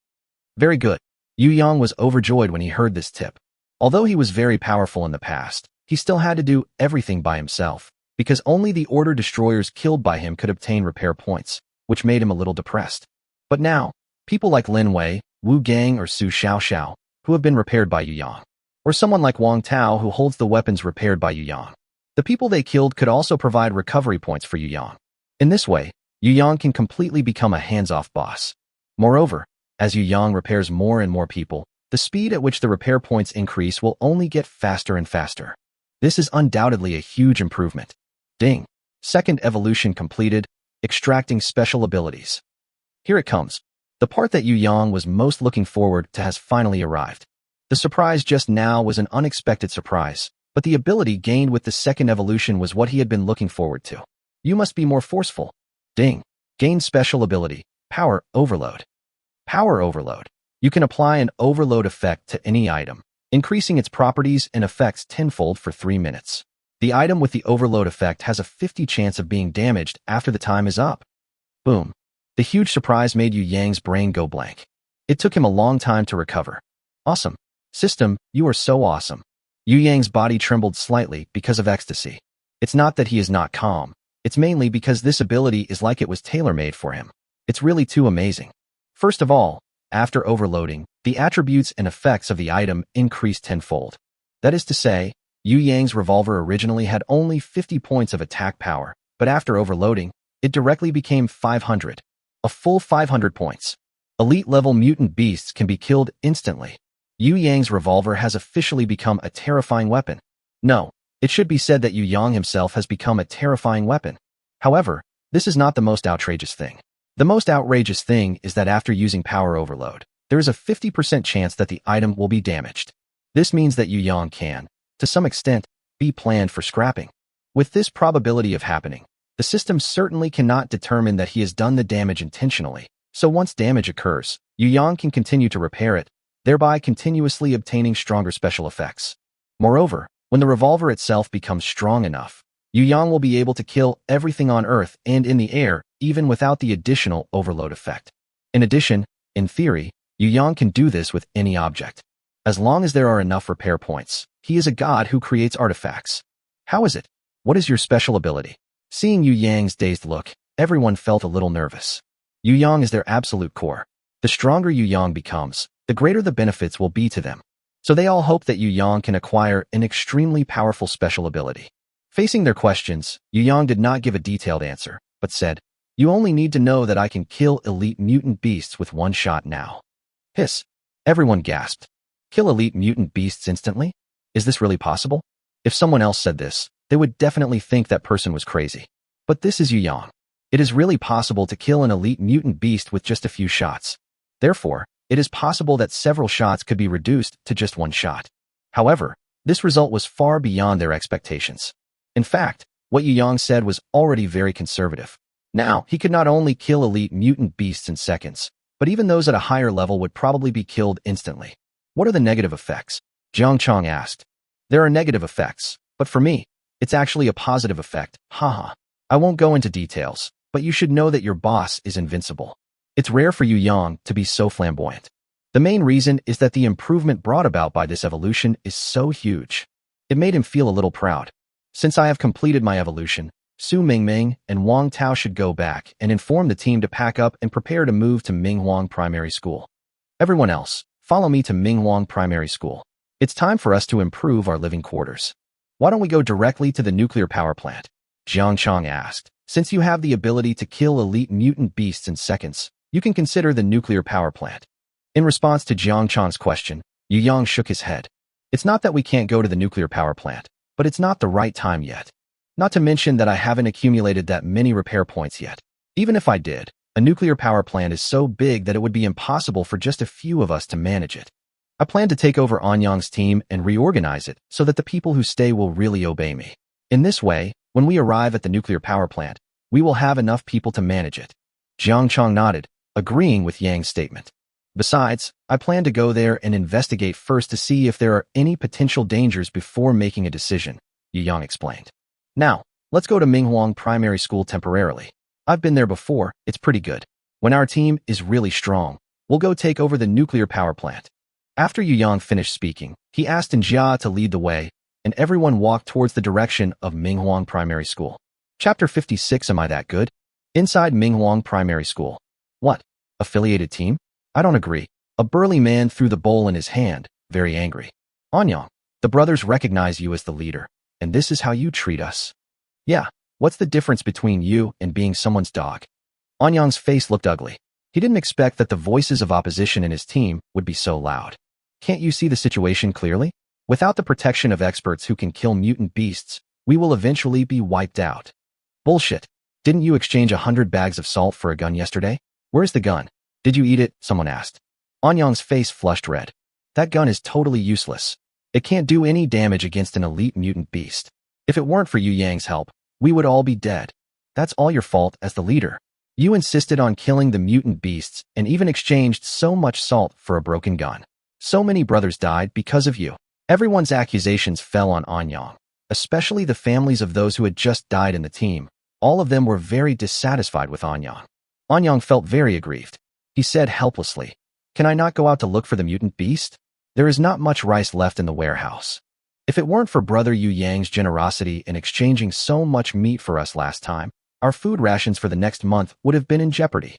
Very good. Yu Yang was overjoyed when he heard this tip. Although he was very powerful in the past, he still had to do everything by himself, because only the order destroyers killed by him could obtain repair points, which made him a little depressed. But now, people like Lin Wei, Wu Gang or Su Xiaoxiao, who have been repaired by Yu Yang, or someone like Wang Tao who holds the weapons repaired by Yu Yang. The people they killed could also provide recovery points for Yu Yang. In this way, Yu Yang can completely become a hands-off boss. Moreover, as Yu Yang repairs more and more people, the speed at which the repair points increase will only get faster and faster. This is undoubtedly a huge improvement. Ding! Second evolution completed, extracting special abilities. Here it comes. The part that Yu Yang was most looking forward to has finally arrived. The surprise just now was an unexpected surprise, but the ability gained with the second evolution was what he had been looking forward to. You must be more forceful. Ding! Gain special ability, Power Overload. Power Overload. You can apply an overload effect to any item, increasing its properties and effects tenfold for 3 minutes. The item with the overload effect has a 50% chance of being damaged after the time is up. Boom. The huge surprise made Yu Yang's brain go blank. It took him a long time to recover. Awesome. System, you are so awesome. Yu Yang's body trembled slightly because of ecstasy. It's not that he is not calm. It's mainly because this ability is like it was tailor-made for him. It's really too amazing. First of all, after overloading, the attributes and effects of the item increased tenfold. That is to say, Yu Yang's revolver originally had only 50 points of attack power, but after overloading, it directly became 500. A full 500 points. Elite-level mutant beasts can be killed instantly. Yu Yang's revolver has officially become a terrifying weapon. No, it should be said that Yu Yang himself has become a terrifying weapon. However, this is not the most outrageous thing. The most outrageous thing is that after using power overload, there is a 50% chance that the item will be damaged. This means that Yu Yang can, to some extent, be planned for scrapping. With this probability of happening, the system certainly cannot determine that he has done the damage intentionally, so once damage occurs, Yu Yang can continue to repair it, thereby continuously obtaining stronger special effects. Moreover, when the revolver itself becomes strong enough, Yu Yang will be able to kill everything on Earth and in the air, even without the additional overload effect. In addition, in theory, Yu Yang can do this with any object. As long as there are enough repair points, he is a god who creates artifacts. How is it? What is your special ability? Seeing Yu Yang's dazed look, everyone felt a little nervous. Yu Yang is their absolute core. The stronger Yu Yang becomes, the greater the benefits will be to them. So they all hope that Yu Yang can acquire an extremely powerful special ability. Facing their questions, Yu Yang did not give a detailed answer, but said, "You only need to know that I can kill elite mutant beasts with one shot now." Hiss. Everyone gasped. Kill elite mutant beasts instantly? Is this really possible? If someone else said this, they would definitely think that person was crazy. But this is Yu Yang. It is really possible to kill an elite mutant beast with just a few shots. Therefore, it is possible that several shots could be reduced to just one shot. However, this result was far beyond their expectations. In fact, what Yu Yang said was already very conservative. Now, he could not only kill elite mutant beasts in seconds, but even those at a higher level would probably be killed instantly. What are the negative effects? Jiang Chong asked. There are negative effects, but for me, it's actually a positive effect, haha. I won't go into details, but you should know that your boss is invincible. It's rare for Yu Yang to be so flamboyant. The main reason is that the improvement brought about by this evolution is so huge. It made him feel a little proud. Since I have completed my evolution, Su Mingming and Wang Tao should go back and inform the team to pack up and prepare to move to Minghuang Primary School. Everyone else, follow me to Minghuang Primary School. It's time for us to improve our living quarters. Why don't we go directly to the nuclear power plant? Jiang Chong asked. Since you have the ability to kill elite mutant beasts in seconds, you can consider the nuclear power plant. In response to Jiang Chong's question, Yu Yang shook his head. It's not that we can't go to the nuclear power plant, but it's not the right time yet. Not to mention that I haven't accumulated that many repair points yet. Even if I did, a nuclear power plant is so big that it would be impossible for just a few of us to manage it. I plan to take over Anyang's team and reorganize it so that the people who stay will really obey me. In this way, when we arrive at the nuclear power plant, we will have enough people to manage it. Jiang Chong nodded, agreeing with Yang's statement. Besides, I plan to go there and investigate first to see if there are any potential dangers before making a decision, Yu Yang explained. Now, let's go to Minghuang Primary School temporarily. I've been there before, it's pretty good. When our team is really strong, we'll go take over the nuclear power plant. After Yu Yang finished speaking, he asked Jia to lead the way, and everyone walked towards the direction of Minghuang Primary School. Chapter 56. Am I that good? Inside Minghuang Primary School. What? Affiliated team? I don't agree. A burly man threw the bowl in his hand, very angry. Anyang, the brothers recognize you as the leader, and this is how you treat us. Yeah, what's the difference between you and being someone's dog? Anyang's face looked ugly. He didn't expect that the voices of opposition in his team would be so loud. Can't you see the situation clearly? Without the protection of experts who can kill mutant beasts, we will eventually be wiped out. Bullshit. Didn't you exchange 100 bags of salt for a gun yesterday? Where's the gun? Did you eat it? Someone asked. Anyang's face flushed red. That gun is totally useless. It can't do any damage against an elite mutant beast. If it weren't for Yu Yang's help, we would all be dead. That's all your fault as the leader. You insisted on killing the mutant beasts and even exchanged so much salt for a broken gun. So many brothers died because of you. Everyone's accusations fell on Anyang, especially the families of those who had just died in the team. All of them were very dissatisfied with Anyang. Anyang felt very aggrieved. He said helplessly, "Can I not go out to look for the mutant beast? There is not much rice left in the warehouse. If it weren't for Brother Yu Yang's generosity in exchanging so much meat for us last time, our food rations for the next month would have been in jeopardy."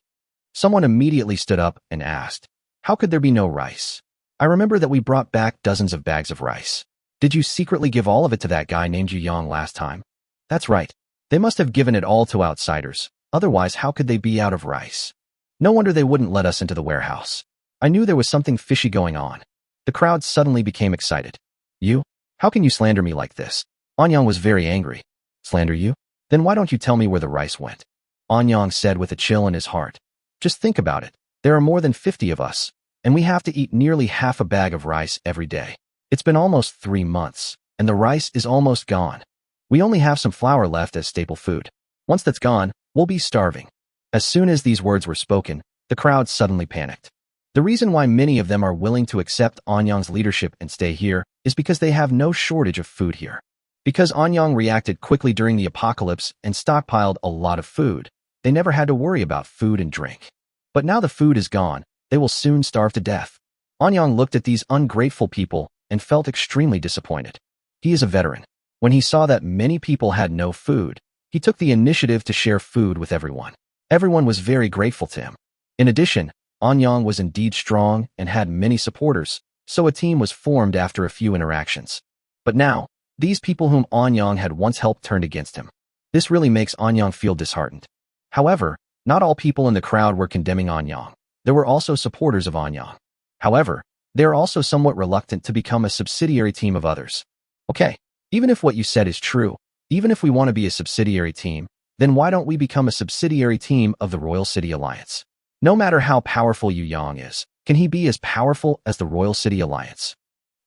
Someone immediately stood up and asked, "How could there be no rice? I remember that we brought back dozens of bags of rice. Did you secretly give all of it to that guy named Yu Yang last time?" "That's right. They must have given it all to outsiders. Otherwise, how could they be out of rice? No wonder they wouldn't let us into the warehouse. I knew there was something fishy going on." The crowd suddenly became excited. "You? How can you slander me like this?" Anyang was very angry. "Slander you? Then why don't you tell me where the rice went?" Anyang said with a chill in his heart. "Just think about it. There are more than 50 of us, and we have to eat nearly half a bag of rice every day. It's been almost 3 months, and the rice is almost gone. We only have some flour left as staple food. Once that's gone, we'll be starving." As soon as these words were spoken, the crowd suddenly panicked. The reason why many of them are willing to accept Anyang's leadership and stay here is because they have no shortage of food here. Because Anyang reacted quickly during the apocalypse and stockpiled a lot of food, they never had to worry about food and drink. But now the food is gone, they will soon starve to death. Anyang looked at these ungrateful people and felt extremely disappointed. He is a veteran. When he saw that many people had no food, he took the initiative to share food with everyone. Everyone was very grateful to him. In addition, Anyang was indeed strong and had many supporters, so a team was formed after a few interactions. But now, these people whom Anyang had once helped turned against him. This really makes Anyang feel disheartened. However, not all people in the crowd were condemning Anyang. There were also supporters of Anyang. However, They are also somewhat reluctant to become a subsidiary team of others. Okay, even if what you said is true, even if we want to be a subsidiary team, then why don't we become a subsidiary team of the Royal City Alliance? No matter how powerful Yu Yang is, can he be as powerful as the Royal City Alliance?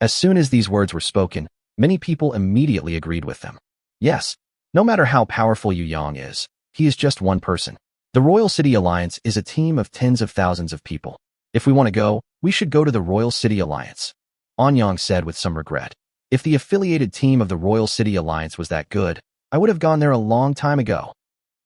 As soon as these words were spoken, many people immediately agreed with them. Yes, no matter how powerful Yu Yang is, he is just one person. The Royal City Alliance is a team of tens of thousands of people. If we want to go, we should go to the Royal City Alliance. Anyang said with some regret. If the affiliated team of the Royal City Alliance was that good, I would have gone there a long time ago.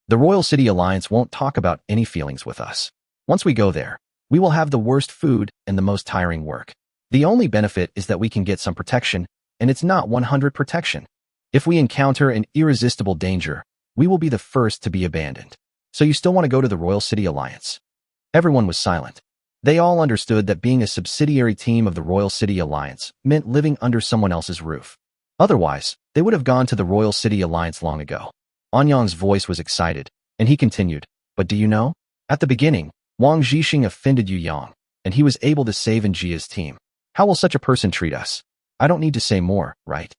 The Royal City Alliance won't talk about any feelings with us. Once we go there, we will have the worst food and the most tiring work. The only benefit is that we can get some protection, and it's not 100% protection. If we encounter an irresistible danger, we will be the first to be abandoned. So you still want to go to the Royal City Alliance? Everyone was silent. They all understood that being a subsidiary team of the Royal City Alliance meant living under someone else's roof. Otherwise, they would have gone to the Royal City Alliance long ago. Anyang's voice was excited, and he continued, but do you know? At the beginning, Wang Zhixing offended Yu Yang, and he was able to save Njia's team. How will such a person treat us? I don't need to say more, right?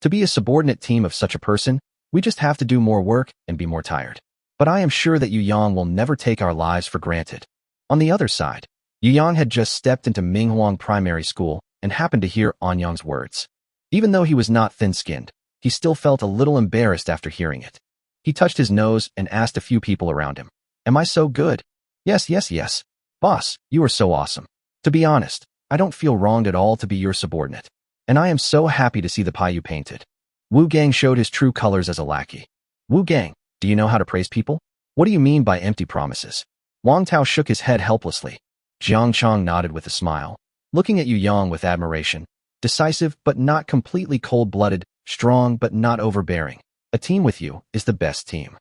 To be a subordinate team of such a person, we just have to do more work and be more tired. But I am sure that Yu Yang will never take our lives for granted. On the other side, Yu Yang had just stepped into Minghuang Primary School and happened to hear Anyang's words. Even though he was not thin-skinned, he still felt a little embarrassed after hearing it. He touched his nose and asked a few people around him, "Am I so good?" Yes. Boss, you are so awesome. To be honest, I don't feel wronged at all to be your subordinate. And I am so happy to see the pie you painted." Wu Gang showed his true colors as a lackey. "Wu Gang, do you know how to praise people? What do you mean by empty promises?" Wang Tao shook his head helplessly. Jiang Chang nodded with a smile, looking at Yu Yang with admiration. Decisive but not completely cold-blooded, strong but not overbearing. A team with you is the best team.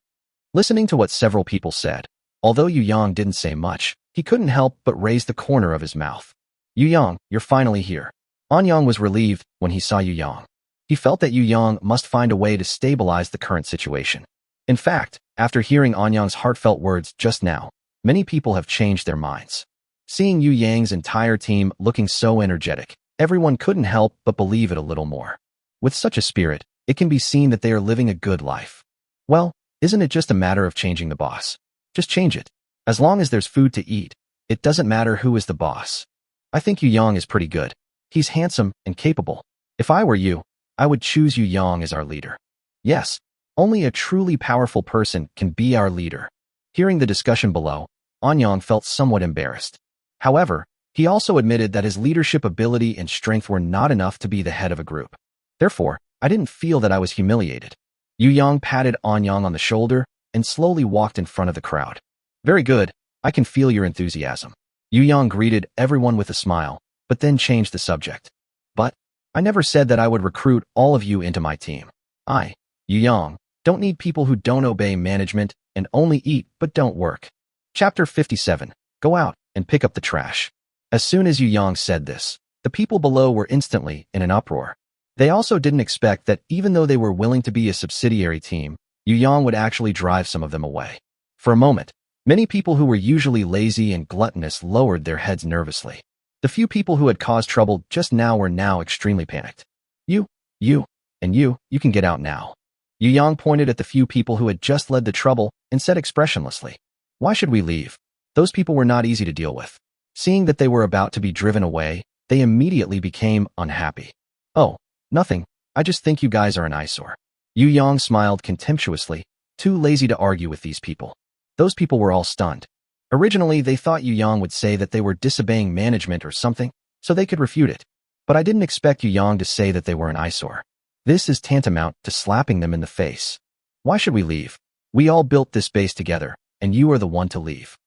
Listening to what several people said, although Yu Yang didn't say much, he couldn't help but raise the corner of his mouth. "Yu Yang, you're finally here." Anyang was relieved when he saw Yu Yang. He felt that Yu Yang must find a way to stabilize the current situation. In fact, after hearing Anyang's heartfelt words just now, many people have changed their minds. Seeing Yu Yang's entire team looking so energetic, everyone couldn't help but believe it a little more. With such a spirit, it can be seen that they are living a good life. Well, isn't it just a matter of changing the boss? Just change it. As long as there's food to eat, it doesn't matter who is the boss. I think Yu Yang is pretty good. He's handsome and capable. If I were you, I would choose Yu Yang as our leader. Yes, only a truly powerful person can be our leader. Hearing the discussion below, Anyang felt somewhat embarrassed. However, he also admitted that his leadership ability and strength were not enough to be the head of a group. Therefore, I didn't feel that I was humiliated. Yu Yang patted Anyang on the shoulder and slowly walked in front of the crowd. "Very good, I can feel your enthusiasm." Yu Yang greeted everyone with a smile, but then changed the subject. "But I never said that I would recruit all of you into my team. I, Yu Yang, don't need people who don't obey management and only eat but don't work." Chapter 57. Go out and pick up the trash. As soon as Yu Yang said this, the people below were instantly in an uproar. They also didn't expect that even though they were willing to be a subsidiary team, Yu Yang would actually drive some of them away. For a moment, many people who were usually lazy and gluttonous lowered their heads nervously. The few people who had caused trouble just now were now extremely panicked. You can get out now." Yu Yang pointed at the few people who had just led the trouble and said expressionlessly, "Why should we leave? Those people were not easy to deal with." Seeing that they were about to be driven away, they immediately became unhappy. "Oh, nothing. I just think you guys are an eyesore." Yu Yang smiled contemptuously, too lazy to argue with these people. Those people were all stunned. Originally, they thought Yu Yang would say that they were disobeying management or something, so they could refute it. But I didn't expect Yu Yang to say that they were an eyesore. This is tantamount to slapping them in the face. Why should we leave? We all built this base together, and you are the one to leave.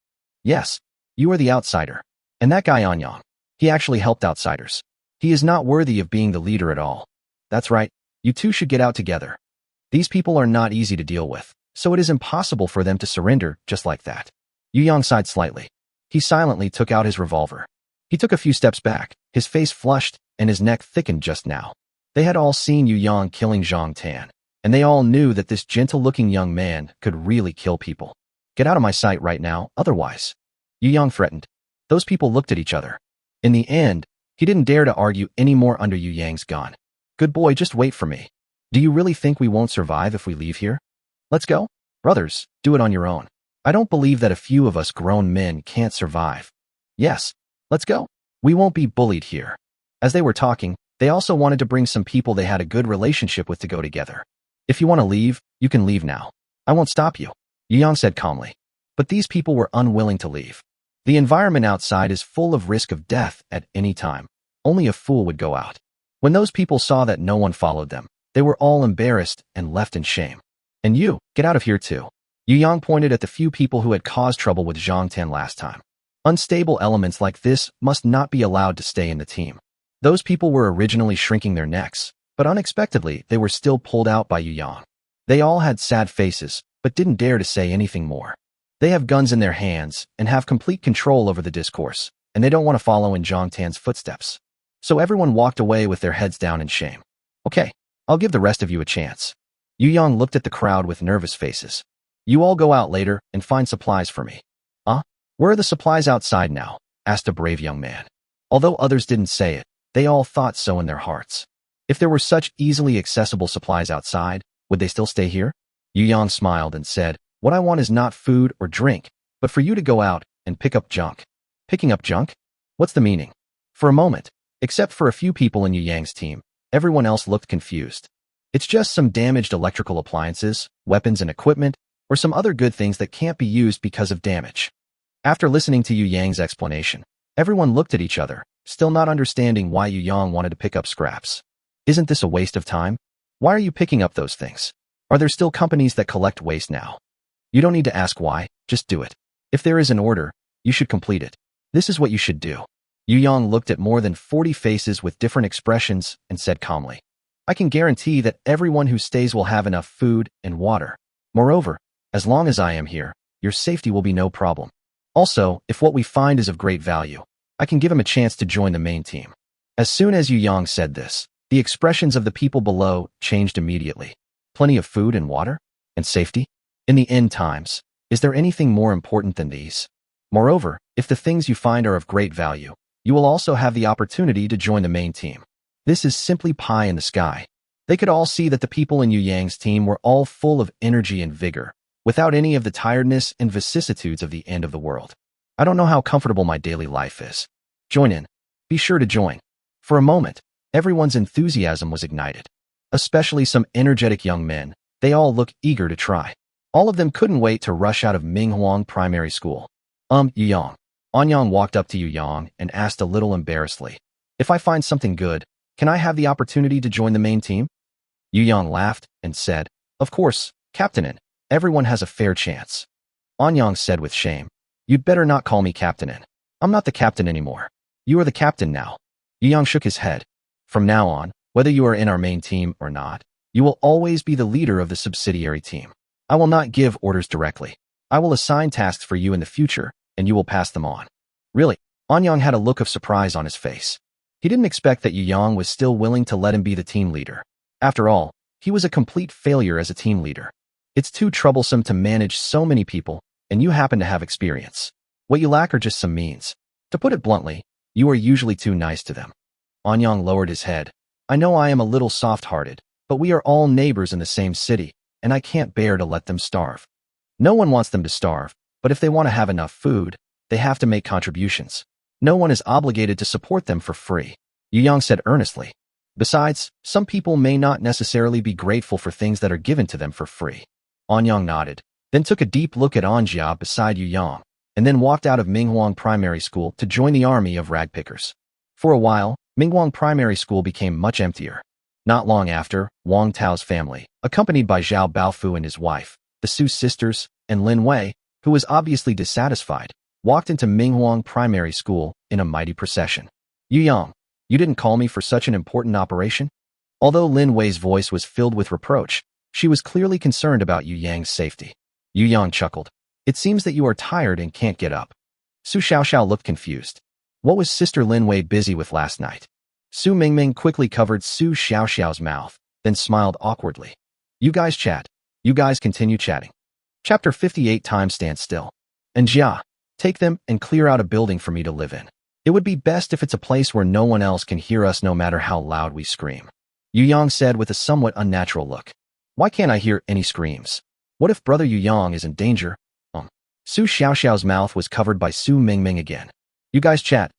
Yes, you are the outsider. And that guy Anyang, he actually helped outsiders. He is not worthy of being the leader at all. That's right, you two should get out together. These people are not easy to deal with, so it is impossible for them to surrender just like that. Yu Yang sighed slightly. He silently took out his revolver. He took a few steps back, his face flushed, and his neck thickened just now. They had all seen Yu Yang killing Zhang Tan, and they all knew that this gentle-looking young man could really kill people. "Get out of my sight right now, otherwise," Yu Yang threatened. Those people looked at each other. In the end, He didn't dare to argue anymore under Yu Yang's gun. Good boy, just wait for me. Do you really think we won't survive if we leave here? Let's go. Brothers, do it on your own. I don't believe that a few of us grown men can't survive. Yes, let's go. We won't be bullied here. As they were talking, they also wanted to bring some people they had a good relationship with to go together. If you want to leave, you can leave now. I won't stop you, Yu Yang said calmly. But these people were unwilling to leave. The environment outside is full of risk of death at any time. Only a fool would go out. When those people saw that no one followed them, they were all embarrassed and left in shame. And you, get out of here too. Yu Yang pointed at the few people who had caused trouble with Zhang Tan last time. Unstable elements like this must not be allowed to stay in the team. Those people were originally shrinking their necks, but unexpectedly they were still pulled out by Yu Yang. They all had sad faces, but didn't dare to say anything more. They have guns in their hands and have complete control over the discourse, and they don't want to follow in Zhang Tan's footsteps. So everyone walked away with their heads down in shame. Okay, I'll give the rest of you a chance. Yu Yang looked at the crowd with nervous faces. You all go out later and find supplies for me. Where are the supplies outside now? Asked a brave young man. Although others didn't say it, they all thought so in their hearts. If there were such easily accessible supplies outside, would they still stay here? Yu Yang smiled and said, what I want is not food or drink, but for you to go out and pick up junk. Picking up junk? What's the meaning? For a moment, except for a few people in Yu Yang's team, everyone else looked confused. It's just some damaged electrical appliances, weapons and equipment, or some other good things that can't be used because of damage. After listening to Yu Yang's explanation, everyone looked at each other, still not understanding why Yu Yang wanted to pick up scraps. Isn't this a waste of time? Why are you picking up those things? Are there still companies that collect waste now? You don't need to ask why, just do it. If there is an order, you should complete it. This is what you should do. Yu Yang looked at more than 40 faces with different expressions and said calmly, I can guarantee that everyone who stays will have enough food and water. Moreover, as long as I am here, your safety will be no problem. Also, if what we find is of great value, I can give him a chance to join the main team. As soon as Yu Yang said this, the expressions of the people below changed immediately. Plenty of food and water? And safety? In the end times, is there anything more important than these? Moreover, if the things you find are of great value, you will also have the opportunity to join the main team. This is simply pie in the sky. They could all see that the people in Yu Yang's team were all full of energy and vigor, without any of the tiredness and vicissitudes of the end of the world. I don't know how comfortable my daily life is. Join in. Be sure to join. For a moment, everyone's enthusiasm was ignited. Especially some energetic young men, they all look eager to try. All of them couldn't wait to rush out of Minghuang Primary School. Yu Yang. Anyang walked up to Yu Yang and asked a little embarrassedly, if I find something good, can I have the opportunity to join the main team? Yu Yang laughed and said, of course, Captain. Everyone has a fair chance. Anyang said with shame, you'd better not call me Captain. I'm not the captain anymore. You are the captain now. Yu Yang shook his head. From now on, whether you are in our main team or not, you will always be the leader of the subsidiary team. I will not give orders directly. I will assign tasks for you in the future, and you will pass them on. Really? Anyang had a look of surprise on his face. He didn't expect that Yu Yang was still willing to let him be the team leader. After all, he was a complete failure as a team leader. It's too troublesome to manage so many people, and you happen to have experience. What you lack are just some means. To put it bluntly, you are usually too nice to them. Anyang lowered his head. I know I am a little soft-hearted, but we are all neighbors in the same city, and I can't bear to let them starve. No one wants them to starve, but if they want to have enough food, they have to make contributions. No one is obligated to support them for free, Yu Yang said earnestly. Besides, some people may not necessarily be grateful for things that are given to them for free. Anyang nodded, then took a deep look at Anjia beside Yu Yang, and then walked out of Minghuang Primary School to join the army of ragpickers. For a while, Minghuang Primary School became much emptier. Not long after, Wang Tao's family, accompanied by Zhao Baofu and his wife, the Su sisters, and Lin Wei, who was obviously dissatisfied, walked into Minghuang Primary School in a mighty procession. Yu Yang, you didn't call me for such an important operation? Although Lin Wei's voice was filled with reproach, she was clearly concerned about Yu Yang's safety. Yu Yang chuckled. It seems that you are tired and can't get up. Su Xiaoxiao looked confused. What was Sister Lin Wei busy with last night? Su Mingming quickly covered Su Xiaoxiao's mouth, then smiled awkwardly. You guys chat. You guys continue chatting. Chapter 58 Time Stand Still. And Jia, take them and clear out a building for me to live in. It would be best if it's a place where no one else can hear us no matter how loud we scream. Yu Yang said with a somewhat unnatural look. Why can't I hear any screams? What if Brother Yu Yang is in danger? Su Xiaoxiao's mouth was covered by Su Mingming again. You guys chat,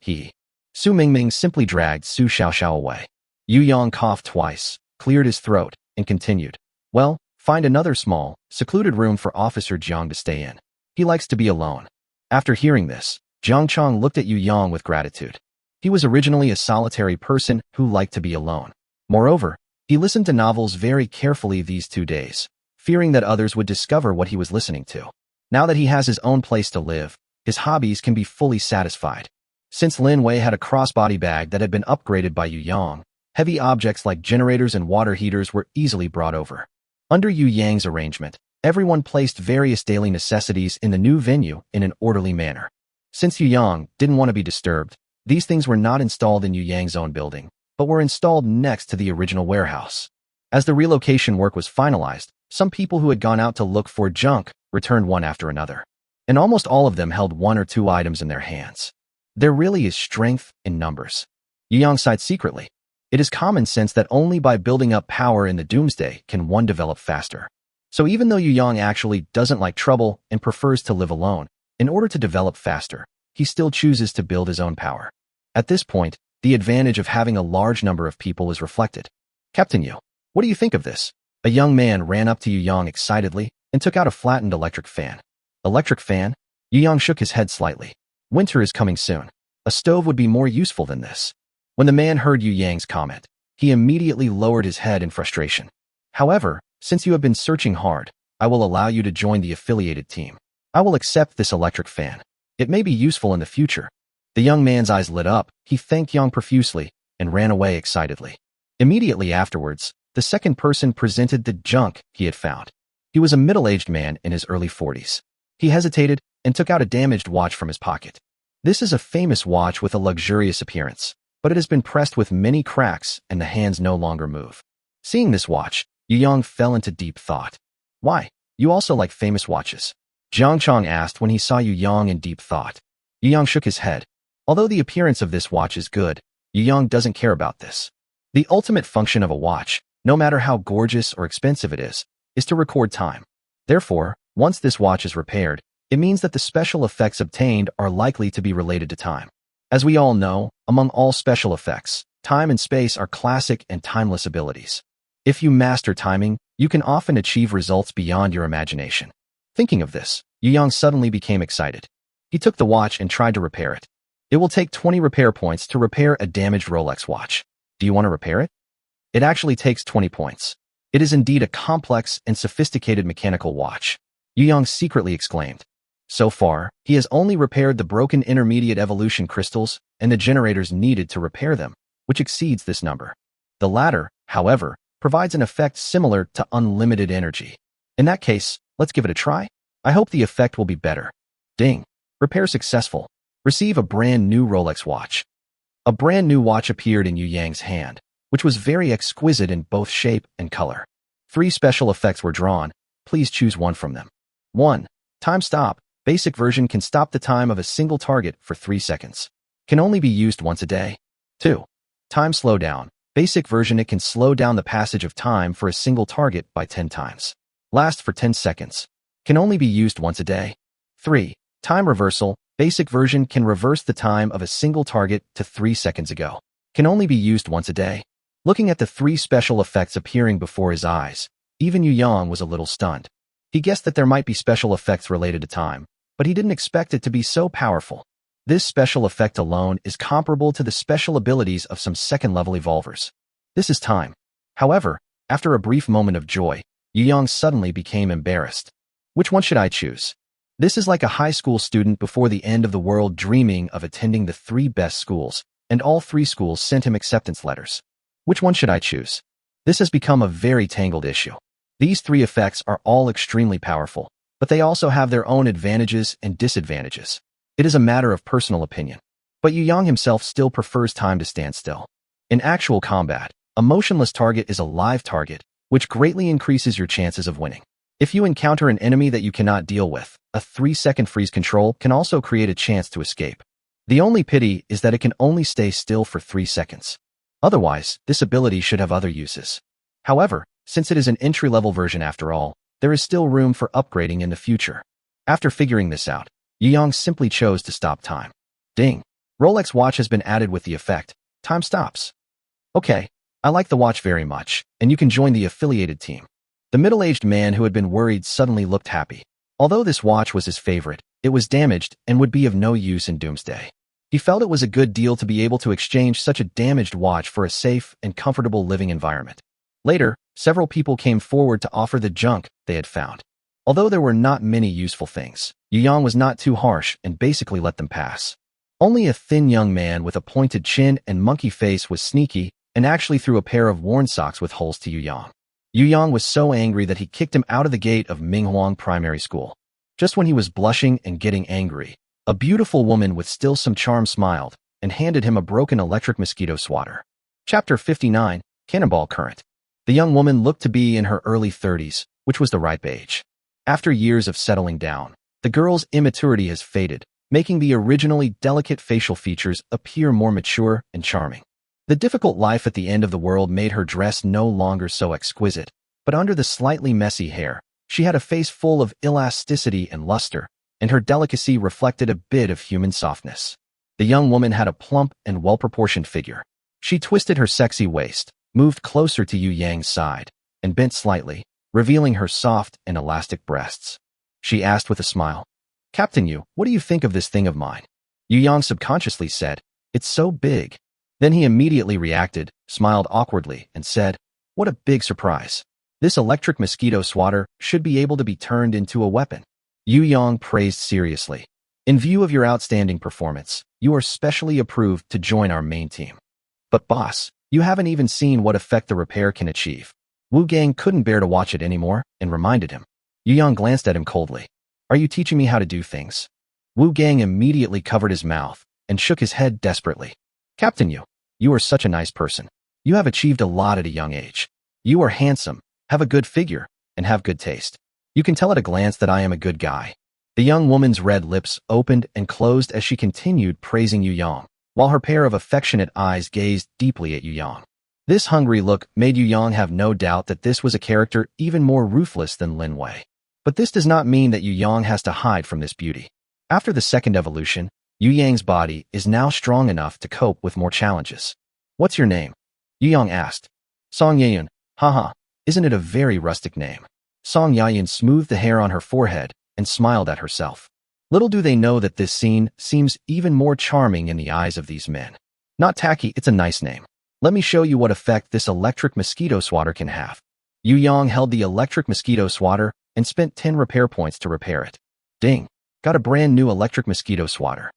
he. Su Mingming simply dragged Su Xiaoxiao away. Yu Yang coughed twice, cleared his throat, and continued. Well, find another small, secluded room for Officer Jiang to stay in. He likes to be alone. After hearing this, Jiang Chong looked at Yu Yang with gratitude. He was originally a solitary person who liked to be alone. Moreover, he listened to novels very carefully these 2 days, fearing that others would discover what he was listening to. Now that he has his own place to live, his hobbies can be fully satisfied. Since Lin Wei had a crossbody bag that had been upgraded by Yu Yang, heavy objects like generators and water heaters were easily brought over. Under Yu Yang's arrangement, everyone placed various daily necessities in the new venue in an orderly manner. Since Yu Yang didn't want to be disturbed, these things were not installed in Yu Yang's own building, but were installed next to the original warehouse. As the relocation work was finalized, some people who had gone out to look for junk returned one after another, and almost all of them held 1 or 2 items in their hands. There really is strength in numbers. Yu Yang sighed secretly. It is common sense that only by building up power in the Doomsday can one develop faster. So even though Yu Yang actually doesn't like trouble and prefers to live alone, in order to develop faster, he still chooses to build his own power. At this point, the advantage of having a large number of people is reflected. Captain Yu, what do you think of this? A young man ran up to Yu Yang excitedly and took out a flattened electric fan. Electric fan? Yu Yang shook his head slightly. Winter is coming soon. A stove would be more useful than this. When the man heard Yu Yang's comment, he immediately lowered his head in frustration. However, since you have been searching hard, I will allow you to join the affiliated team. I will accept this electric fan. It may be useful in the future. The young man's eyes lit up, he thanked Yang profusely, and ran away excitedly. Immediately afterwards, the second person presented the junk he had found. He was a middle-aged man in his early 40s. He hesitated and took out a damaged watch from his pocket. This is a famous watch with a luxurious appearance, but it has been pressed with many cracks and the hands no longer move. Seeing this watch, Yu Yang fell into deep thought. Why? You also like famous watches? Jiang Chong asked when he saw Yu Yang in deep thought. Yu Yang shook his head. Although the appearance of this watch is good, Yu Yang doesn't care about this. The ultimate function of a watch, no matter how gorgeous or expensive it is to record time. Therefore, once this watch is repaired, it means that the special effects obtained are likely to be related to time. As we all know, among all special effects, time and space are classic and timeless abilities. If you master timing, you can often achieve results beyond your imagination. Thinking of this, Yu Yang suddenly became excited. He took the watch and tried to repair it. It will take 20 repair points to repair a damaged Rolex watch. Do you want to repair it? It actually takes 20 points. It is indeed a complex and sophisticated mechanical watch. Yu Yang secretly exclaimed. So far, he has only repaired the broken intermediate evolution crystals and the generators needed to repair them, which exceeds this number. The latter, however, provides an effect similar to unlimited energy. In that case, let's give it a try. I hope the effect will be better. Ding. Repair successful. Receive a brand new Rolex watch. A brand new watch appeared in Yu Yang's hand, which was very exquisite in both shape and color. 3 special effects were drawn. Please choose one from them. 1. Time stop. Basic version can stop the time of a single target for 3 seconds. Can only be used once a day. 2. Time slow down. Basic version, it can slow down the passage of time for a single target by 10 times. Last for 10 seconds. Can only be used once a day. 3. Time reversal. Basic version can reverse the time of a single target to 3 seconds ago. Can only be used once a day. Looking at the 3 special effects appearing before his eyes, even Yu Yang was a little stunned. He guessed that there might be special effects related to time, but he didn't expect it to be so powerful. This special effect alone is comparable to the special abilities of some second-level evolvers. This is time. However, after a brief moment of joy, Yu Yang suddenly became embarrassed. Which one should I choose? This is like a high school student before the end of the world dreaming of attending the 3 best schools, and all 3 schools sent him acceptance letters. Which one should I choose? This has become a very tangled issue. These 3 effects are all extremely powerful, but they also have their own advantages and disadvantages. It is a matter of personal opinion. But Yu Yang himself still prefers time to stand still. In actual combat, a motionless target is a live target, which greatly increases your chances of winning. If you encounter an enemy that you cannot deal with, a 3-second freeze control can also create a chance to escape. The only pity is that it can only stay still for 3 seconds. Otherwise, this ability should have other uses. However, since it is an entry-level version after all, there is still room for upgrading in the future. After figuring this out, Yang simply chose to stop time. Ding! Rolex watch has been added with the effect, time stops. Okay, I like the watch very much, and you can join the affiliated team. The middle-aged man who had been worried suddenly looked happy. Although this watch was his favorite, it was damaged and would be of no use in Doomsday. He felt it was a good deal to be able to exchange such a damaged watch for a safe and comfortable living environment. Later, several people came forward to offer the junk they had found. Although there were not many useful things, Yang was not too harsh and basically let them pass. Only a thin young man with a pointed chin and monkey face was sneaky and actually threw a pair of worn socks with holes to Yang. Yang was so angry that he kicked him out of the gate of Minghuang Primary School. Just when he was blushing and getting angry, a beautiful woman with still some charm smiled and handed him a broken electric mosquito swatter. Chapter 59, Cannonball Current. The young woman looked to be in her early 30s, which was the ripe age. After years of settling down, the girl's immaturity has faded, making the originally delicate facial features appear more mature and charming. The difficult life at the end of the world made her dress no longer so exquisite, but under the slightly messy hair, she had a face full of elasticity and luster, and her delicacy reflected a bit of human softness. The young woman had a plump and well-proportioned figure. She twisted her sexy waist, moved closer to Yu Yang's side, and bent slightly, revealing her soft and elastic breasts. She asked with a smile, "Captain Yu, what do you think of this thing of mine?" Yu Yang subconsciously said, "It's so big." Then he immediately reacted, smiled awkwardly, and said, "What a big surprise. This electric mosquito swatter should be able to be turned into a weapon." Yu Yang praised seriously. "In view of your outstanding performance, you are specially approved to join our main team." "But boss, you haven't even seen what effect the repair can achieve." Wu Gang couldn't bear to watch it anymore and reminded him. Yu Yang glanced at him coldly. "Are you teaching me how to do things?" Wu Gang immediately covered his mouth and shook his head desperately. "Captain Yu, you are such a nice person. You have achieved a lot at a young age. You are handsome, have a good figure, and have good taste. You can tell at a glance that I am a good guy." The young woman's red lips opened and closed as she continued praising Yu Yang, while her pair of affectionate eyes gazed deeply at Yu Yang. This hungry look made Yu Yang have no doubt that this was a character even more ruthless than Lin Wei. But this does not mean that Yu Yang has to hide from this beauty. After the second evolution, Yu Yang's body is now strong enough to cope with more challenges. "What's your name?" Yu Yang asked. "Song Yayun." "Haha, isn't it a very rustic name?" Song Yayun smoothed the hair on her forehead and smiled at herself. Little do they know that this scene seems even more charming in the eyes of these men. "Not tacky, it's a nice name. Let me show you what effect this electric mosquito swatter can have." Yu Yang held the electric mosquito swatter and spent 10 repair points to repair it. Ding! Got a brand new electric mosquito swatter.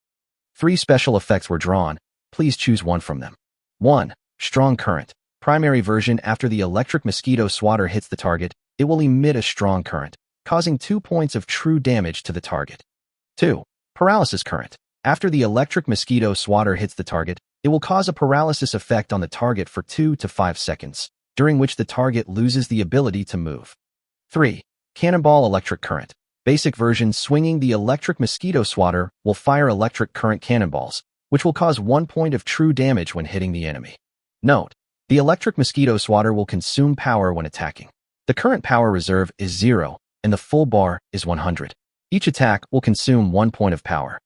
3 special effects were drawn. Please choose one from them. 1. Strong current. Primary version. After the electric mosquito swatter hits the target, it will emit a strong current, causing 2 points of true damage to the target. 2. Paralysis current. After the electric mosquito swatter hits the target, it will cause a paralysis effect on the target for 2 to 5 seconds, during which the target loses the ability to move. 3. Cannonball electric current. Basic version. Swinging the electric mosquito swatter will fire electric current cannonballs, which will cause 1 point of true damage when hitting the enemy. Note: the electric mosquito swatter will consume power when attacking. The current power reserve is 0, and the full bar is 100. Each attack will consume 1 point of power.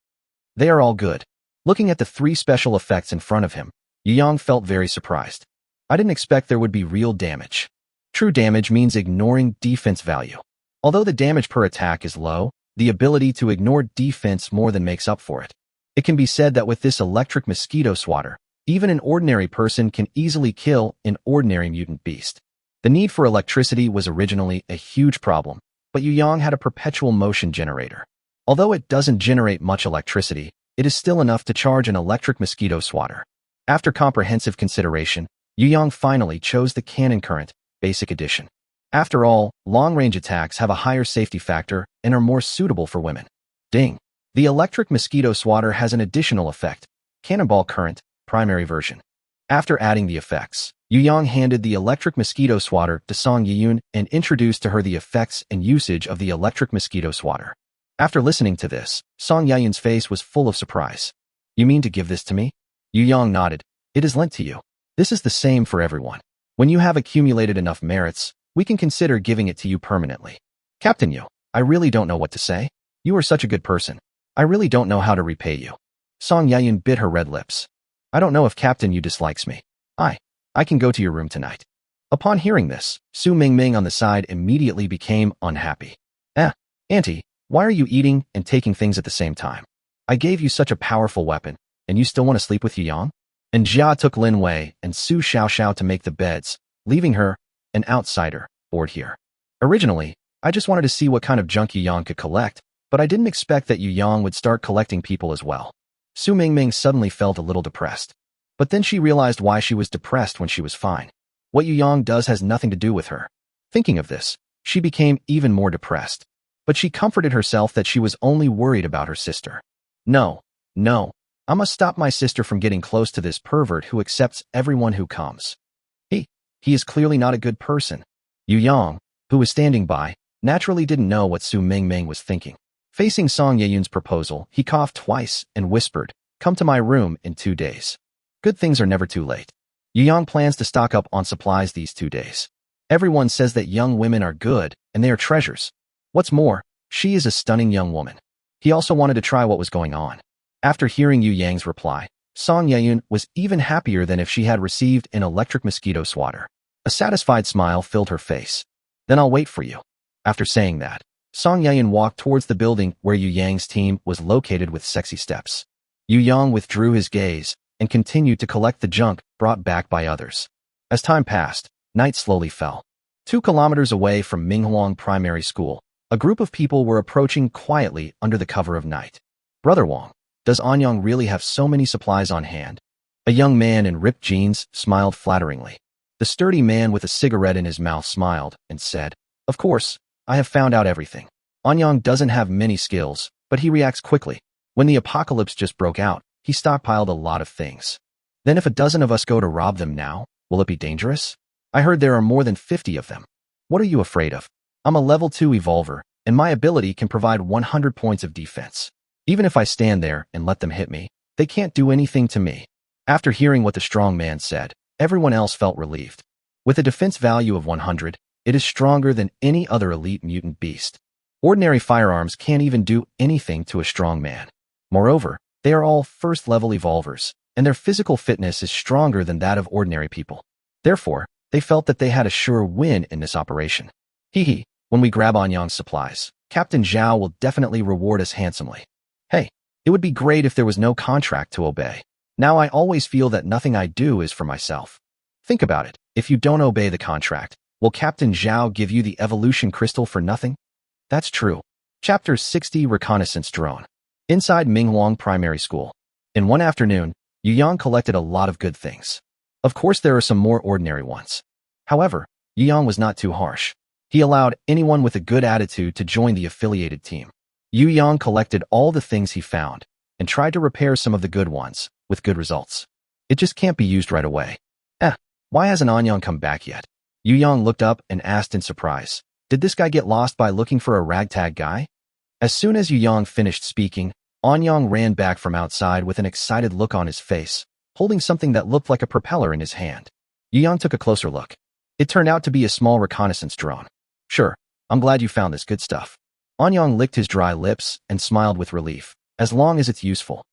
They are all good. Looking at the 3 special effects in front of him, Yu Yang felt very surprised. I didn't expect there would be real damage. True damage means ignoring defense value. Although the damage per attack is low, the ability to ignore defense more than makes up for it. It can be said that with this electric mosquito swatter, even an ordinary person can easily kill an ordinary mutant beast. The need for electricity was originally a huge problem, but Yu Yang had a perpetual motion generator. Although it doesn't generate much electricity, it is still enough to charge an electric mosquito swatter. After comprehensive consideration, Yu Yang finally chose the cannon current, basic edition. After all, long-range attacks have a higher safety factor and are more suitable for women. Ding! The electric mosquito swatter has an additional effect, cannonball current, primary version. After adding the effects, Yu Yang handed the electric mosquito swatter to Song Yiyun and introduced to her the effects and usage of the electric mosquito swatter. After listening to this, Song Yiyun's face was full of surprise. You mean to give this to me? Yu Yang nodded. It is lent to you. This is the same for everyone. When you have accumulated enough merits, we can consider giving it to you permanently. Captain Yu, I really don't know what to say. You are such a good person. I really don't know how to repay you. Song Yayun bit her red lips. I don't know if Captain Yu dislikes me. I can go to your room tonight. Upon hearing this, Su Mingming on the side immediately became unhappy. Auntie, why are you eating and taking things at the same time? I gave you such a powerful weapon, and you still want to sleep with Yu Yang? And Jia took Lin Wei and Su Xiaoxiao to make the beds, leaving her, an outsider, bored here. Originally, I just wanted to see what kind of junk Yu Yang could collect, but I didn't expect that Yu Yang would start collecting people as well. Su Mingming suddenly felt a little depressed. But then she realized why she was depressed when she was fine. What Yu Yang does has nothing to do with her. Thinking of this, she became even more depressed. But she comforted herself that she was only worried about her sister. No, I must stop my sister from getting close to this pervert who accepts everyone who comes. He is clearly not a good person. Yu Yang, who was standing by, naturally didn't know what Su Mingming was thinking. Facing Song Yeyun's proposal, he coughed twice and whispered, "Come to my room in 2 days. Good things are never too late." Yu Yang plans to stock up on supplies these 2 days. Everyone says that young women are good and they are treasures. What's more, she is a stunning young woman. He also wanted to try what was going on. After hearing Yu Yang's reply, Song Yeyun was even happier than if she had received an electric mosquito swatter. A satisfied smile filled her face. Then I'll wait for you. After saying that, Song Yeyun walked towards the building where Yu Yang's team was located with sexy steps. Yu Yang withdrew his gaze and continued to collect the junk brought back by others. As time passed, night slowly fell. 2 kilometers away from Minghuang Primary School, a group of people were approaching quietly under the cover of night. Brother Wang, does Anyang really have so many supplies on hand? A young man in ripped jeans smiled flatteringly. The sturdy man with a cigarette in his mouth smiled and said, "Of course, I have found out everything. Anyang doesn't have many skills, but he reacts quickly. When the apocalypse just broke out, he stockpiled a lot of things. Then if a dozen of us go to rob them now, will it be dangerous? I heard there are more than 50 of them. What are you afraid of? I'm a level 2 evolver, and my ability can provide 100 points of defense. Even if I stand there and let them hit me, they can't do anything to me." After hearing what the strong man said, everyone else felt relieved. With a defense value of 100, it is stronger than any other elite mutant beast. Ordinary firearms can't even do anything to a strong man. Moreover, they are all first-level evolvers, and their physical fitness is stronger than that of ordinary people. Therefore, they felt that they had a sure win in this operation. When we grab Anyang's supplies, Captain Zhao will definitely reward us handsomely. Hey, it would be great if there was no contract to obey. Now I always feel that nothing I do is for myself. Think about it. If you don't obey the contract, will Captain Zhao give you the evolution crystal for nothing? That's true. Chapter 60 Reconnaissance Drone. Inside Minghuang Primary School. In one afternoon, Yu Yang collected a lot of good things. Of course, there are some more ordinary ones. However, Yu Yang was not too harsh. He allowed anyone with a good attitude to join the affiliated team. Yu Yang collected all the things he found and tried to repair some of the good ones, with good results. It just can't be used right away. Why hasn't Anyang come back yet? Yu Yang looked up and asked in surprise, "Did this guy get lost by looking for a ragtag guy?" As soon as Yu Yang finished speaking, Anyang ran back from outside with an excited look on his face, holding something that looked like a propeller in his hand. Yu Yang took a closer look. It turned out to be a small reconnaissance drone. "Sure, I'm glad you found this good stuff." Anyang licked his dry lips and smiled with relief, "As long as it's useful."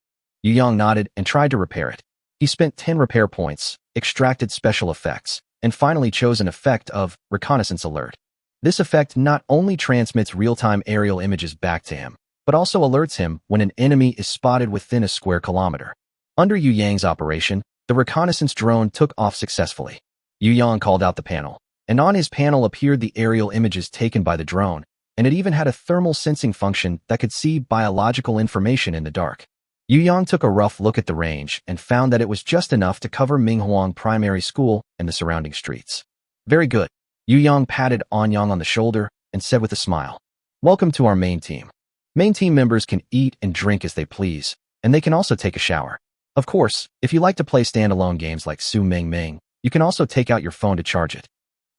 Yu Yang nodded and tried to repair it. He spent 10 repair points, extracted special effects, and finally chose an effect of Reconnaissance Alert. This effect not only transmits real-time aerial images back to him, but also alerts him when an enemy is spotted within a square kilometer. Under Yu Yang's operation, the reconnaissance drone took off successfully. Yu Yang called out the panel, and on his panel appeared the aerial images taken by the drone, and it even had a thermal sensing function that could see biological information in the dark. Yu Yang took a rough look at the range and found that it was just enough to cover Minghuang Primary School and the surrounding streets. Very good. Yu Yang patted Anyang on the shoulder and said with a smile, "Welcome to our main team. Main team members can eat and drink as they please, and they can also take a shower. Of course, if you like to play standalone games like Su Ming Ming, you can also take out your phone to charge it."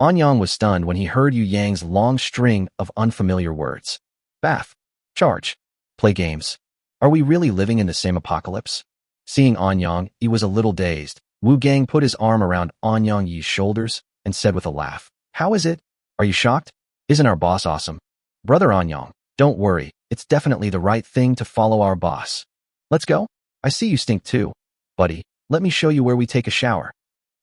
Anyang was stunned when he heard Yu Yang's long string of unfamiliar words. Bath, charge, play games. Are we really living in the same apocalypse? Seeing Anyang, he was a little dazed. Wu Gang put his arm around Anyang Yi's shoulders and said with a laugh, "How is it? Are you shocked? Isn't our boss awesome? Brother Anyang, don't worry, it's definitely the right thing to follow our boss. Let's go? I see you stink too. Buddy, let me show you where we take a shower."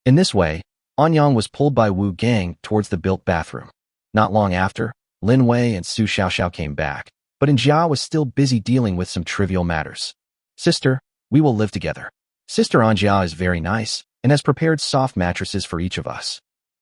In this way, Anyang was pulled by Wu Gang towards the built bathroom. Not long after, Lin Wei and Su Xiaoxiao came back, but Jia was still busy dealing with some trivial matters. "Sister, we will live together. Sister Anjia is very nice and has prepared soft mattresses for each of us."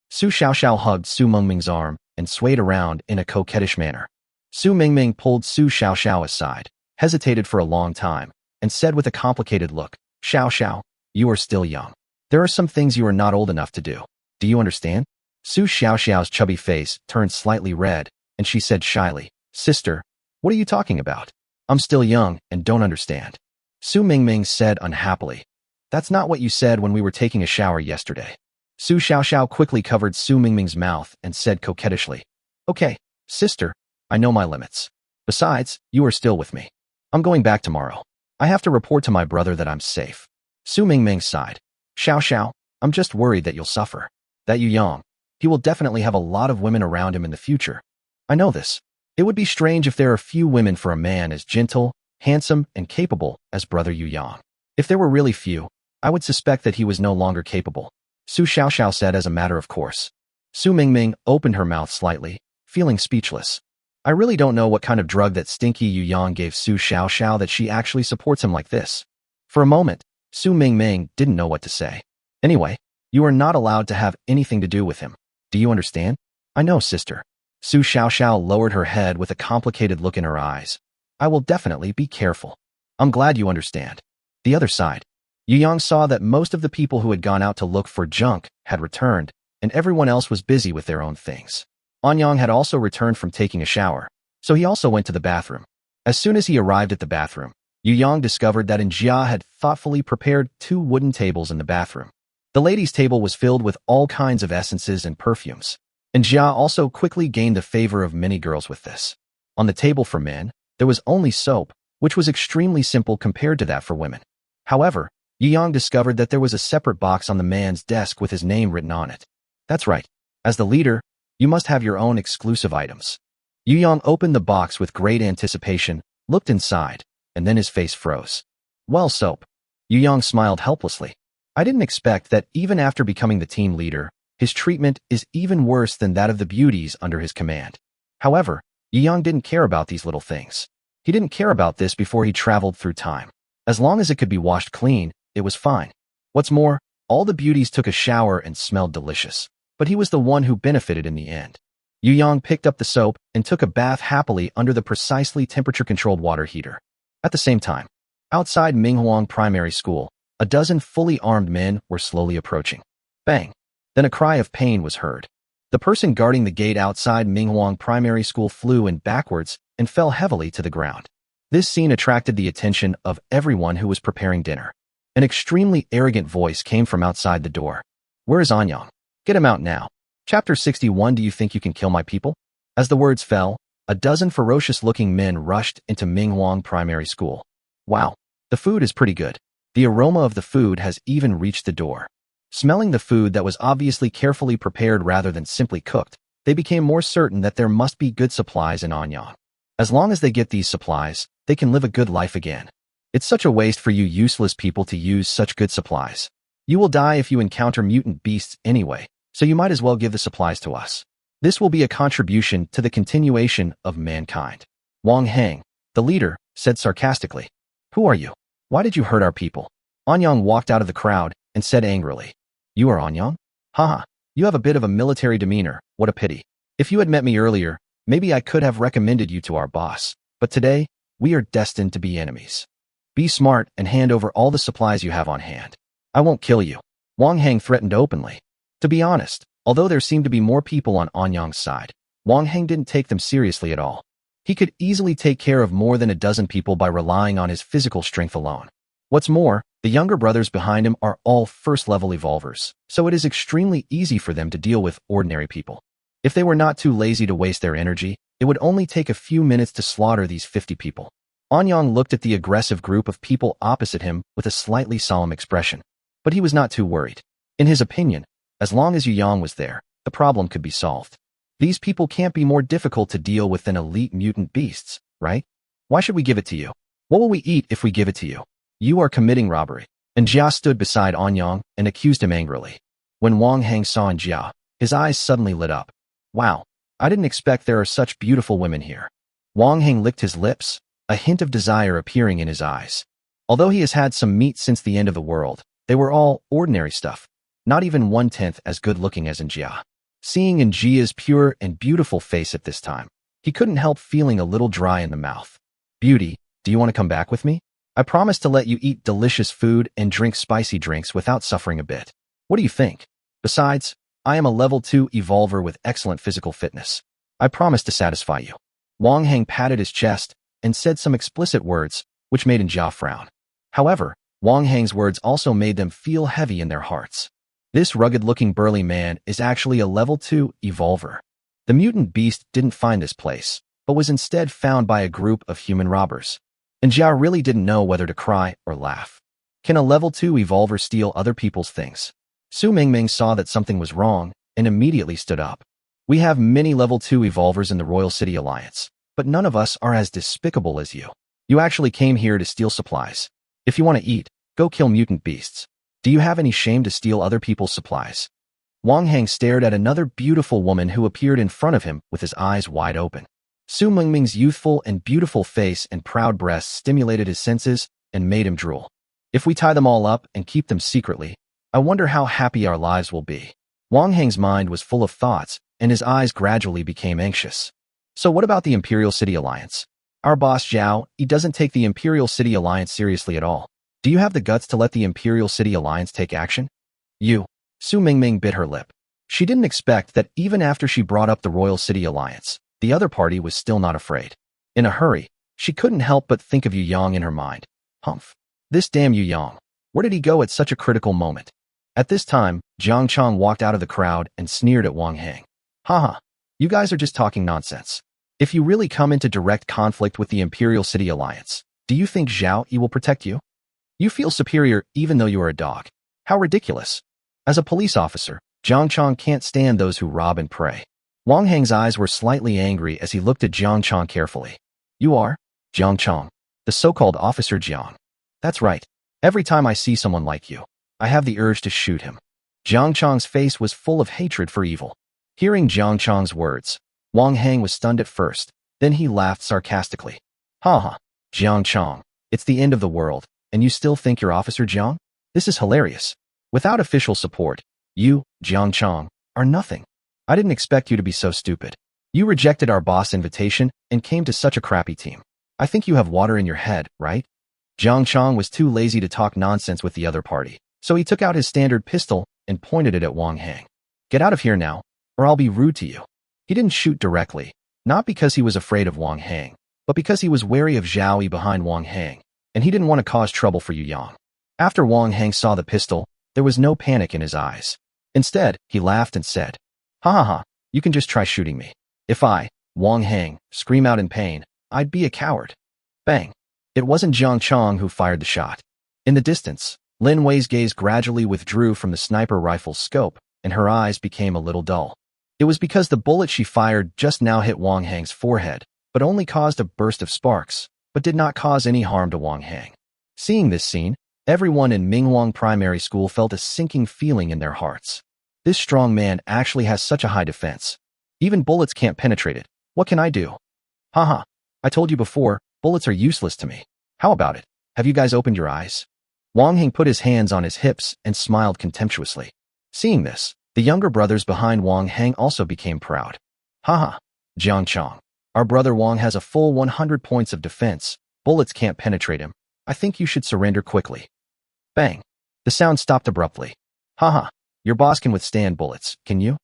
Su Xiaoxiao hugged Su Mengming's arm and swayed around in a coquettish manner. Su Mengming pulled Su Xiaoxiao aside, hesitated for a long time, and said with a complicated look, "Xiaoxiao, you are still young. There are some things you are not old enough to do. Do you understand?" Su Xiaoxiao's chubby face turned slightly red, and she said shyly, "Sister, what are you talking about? I'm still young and don't understand." Su Mengming said unhappily, "That's not what you said when we were taking a shower yesterday." Su Xiaoxiao quickly covered Su Mengming's mouth and said coquettishly, "Okay, sister, I know my limits. Besides, you are still with me. I'm going back tomorrow. I have to report to my brother that I'm safe." Su Mengming sighed, "Xiaoxiao, I'm just worried that you'll suffer. That Yu Yang, he will definitely have a lot of women around him in the future. I know this. It would be strange if there are few women for a man as gentle, handsome, and capable as brother Yu Yang. If there were really few, I would suspect that he was no longer capable," Su Xiaoxiao said as a matter of course. Su Mengming opened her mouth slightly, feeling speechless. I really don't know what kind of drug that stinky Yu Yang gave Su Xiaoxiao that she actually supports him like this. For a moment, Su Mengming didn't know what to say. "Anyway, you are not allowed to have anything to do with him. Do you understand?" "I know, sister." Su Xiaoxiao lowered her head with a complicated look in her eyes. "I will definitely be careful. I'm glad you understand." The other side. Yu Yang saw that most of the people who had gone out to look for junk had returned, and everyone else was busy with their own things. Anyang had also returned from taking a shower, so he also went to the bathroom. As soon as he arrived at the bathroom, Yu Yang discovered that Jia had thoughtfully prepared 2 wooden tables in the bathroom. The ladies' table was filled with all kinds of essences and perfumes, and Jia also quickly gained the favor of many girls with this. On the table for men, there was only soap, which was extremely simple compared to that for women. However, Yu Yang discovered that there was a separate box on the man's desk with his name written on it. That's right. As the leader, you must have your own exclusive items. Yu Yang opened the box with great anticipation, looked inside, and then his face froze. "Well, soap." Yu Yang smiled helplessly. "I didn't expect that even after becoming the team leader, his treatment is even worse than that of the beauties under his command." However, Yu Yang didn't care about these little things. He didn't care about this before he traveled through time. As long as it could be washed clean, it was fine. What's more, all the beauties took a shower and smelled delicious, but he was the one who benefited in the end. Yu Yang picked up the soap and took a bath happily under the precisely temperature-controlled water heater. At the same time, outside Minghuang Primary School, a dozen fully armed men were slowly approaching. Bang! Then a cry of pain was heard. The person guarding the gate outside Minghuang Primary School flew in backwards and fell heavily to the ground. This scene attracted the attention of everyone who was preparing dinner. An extremely arrogant voice came from outside the door. "Where is Anyang? Get him out now." Chapter 61. Do you think you can kill my people? As the words fell, a dozen ferocious-looking men rushed into Minghuang Primary School. Wow, the food is pretty good. The aroma of the food has even reached the door. Smelling the food that was obviously carefully prepared rather than simply cooked, they became more certain that there must be good supplies in Anyang. As long as they get these supplies, they can live a good life again. It's such a waste for you useless people to use such good supplies. You will die if you encounter mutant beasts anyway, so you might as well give the supplies to us. This will be a contribution to the continuation of mankind. Wang Heng, the leader, said sarcastically. "Who are you? Why did you hurt our people?" Anyang walked out of the crowd and said angrily, "You are Anyang? Haha, you have a bit of a military demeanor, what a pity. If you had met me earlier, maybe I could have recommended you to our boss, but today, we are destined to be enemies. Be smart and hand over all the supplies you have on hand. I won't kill you." Wang Heng threatened openly. To be honest, although there seemed to be more people on Anyang's side, Wang Heng didn't take them seriously at all. He could easily take care of more than a dozen people by relying on his physical strength alone. What's more, the younger brothers behind him are all first-level evolvers, so it is extremely easy for them to deal with ordinary people. If they were not too lazy to waste their energy, it would only take a few minutes to slaughter these 50 people. Anyang looked at the aggressive group of people opposite him with a slightly solemn expression. But he was not too worried. In his opinion, as long as Yu Yang was there, the problem could be solved. These people can't be more difficult to deal with than elite mutant beasts, right? Why should we give it to you? What will we eat if we give it to you? You are committing robbery. And Jia stood beside Anyang and accused him angrily. When Wang Heng saw Jia, his eyes suddenly lit up. Wow, I didn't expect there are such beautiful women here. Wang Heng licked his lips, a hint of desire appearing in his eyes. Although he has had some meat since the end of the world, they were all ordinary stuff, not even 1/10 as good-looking as Jia. Seeing Jia's pure and beautiful face at this time, he couldn't help feeling a little dry in the mouth. Beauty, do you want to come back with me? I promise to let you eat delicious food and drink spicy drinks without suffering a bit. What do you think? Besides, I am a level 2 evolver with excellent physical fitness. I promise to satisfy you. Wang Heng patted his chest and said some explicit words, which made Jia frown. However, Wang Heng's words also made them feel heavy in their hearts. This rugged-looking burly man is actually a level 2 evolver. The mutant beast didn't find this place, but was instead found by a group of human robbers. And Jia really didn't know whether to cry or laugh. Can a level 2 evolver steal other people's things? Su Mingming saw that something was wrong and immediately stood up. We have many level 2 evolvers in the Royal City Alliance, but none of us are as despicable as you. You actually came here to steal supplies. If you want to eat, go kill mutant beasts. Do you have any shame to steal other people's supplies? Wang Heng stared at another beautiful woman who appeared in front of him with his eyes wide open. Su Mingming's youthful and beautiful face and proud breasts stimulated his senses and made him drool. If we tie them all up and keep them secretly, I wonder how happy our lives will be. Wang Heng's mind was full of thoughts, and his eyes gradually became anxious. So what about the Imperial City Alliance? Our boss Zhao, he doesn't take the Imperial City Alliance seriously at all. Do you have the guts to let the Imperial City Alliance take action? You. Su Mingming bit her lip. She didn't expect that even after she brought up the Royal City Alliance, the other party was still not afraid. In a hurry, she couldn't help but think of Yu Yang in her mind. Humph. This damn Yu Yang. Where did he go at such a critical moment? At this time, Jiang Chong walked out of the crowd and sneered at Wang Heng. Haha, you guys are just talking nonsense. If you really come into direct conflict with the Imperial City Alliance, do you think Zhao Yi will protect you? You feel superior even though you are a dog. How ridiculous. As a police officer, Jiang Chong can't stand those who rob and prey. Wang Heng's eyes were slightly angry as he looked at Jiang Chong carefully. You are? Jiang Chong, the so-called Officer Jiang. That's right. Every time I see someone like you, I have the urge to shoot him. Jiang Chong's face was full of hatred for evil. Hearing Jiang Chong's words, Wang Heng was stunned at first, then he laughed sarcastically. Haha, Jiang Chong, it's the end of the world, and you still think you're Officer Jiang? This is hilarious. Without official support, you, Jiang Chong, are nothing. I didn't expect you to be so stupid. You rejected our boss invitation and came to such a crappy team. I think you have water in your head, right? Jiang Chong was too lazy to talk nonsense with the other party, so he took out his standard pistol and pointed it at Wang Heng. Get out of here now, or I'll be rude to you. He didn't shoot directly, not because he was afraid of Wang Heng, but because he was wary of Zhao Yi behind Wang Heng, and he didn't want to cause trouble for Yu Yang. After Wang Heng saw the pistol, there was no panic in his eyes. Instead, he laughed and said, Ha ha ha, you can just try shooting me. If I, Wang Heng, scream out in pain, I'd be a coward. Bang. It wasn't Jiang Chong who fired the shot. In the distance, Lin Wei's gaze gradually withdrew from the sniper rifle's scope, and her eyes became a little dull. It was because the bullet she fired just now hit Wang Heng's forehead, but only caused a burst of sparks, but did not cause any harm to Wang Heng. Seeing this scene, everyone in Minghuang Primary School felt a sinking feeling in their hearts. This strong man actually has such a high defense. Even bullets can't penetrate it. What can I do? Haha, I told you before, bullets are useless to me. How about it? Have you guys opened your eyes? Wang Heng put his hands on his hips and smiled contemptuously. Seeing this, the younger brothers behind Wang Heng also became proud. Haha, Jiang Chong, our brother Wang has a full 100 points of defense. Bullets can't penetrate him. I think you should surrender quickly. Bang. The sound stopped abruptly. Haha, your boss can withstand bullets, can you?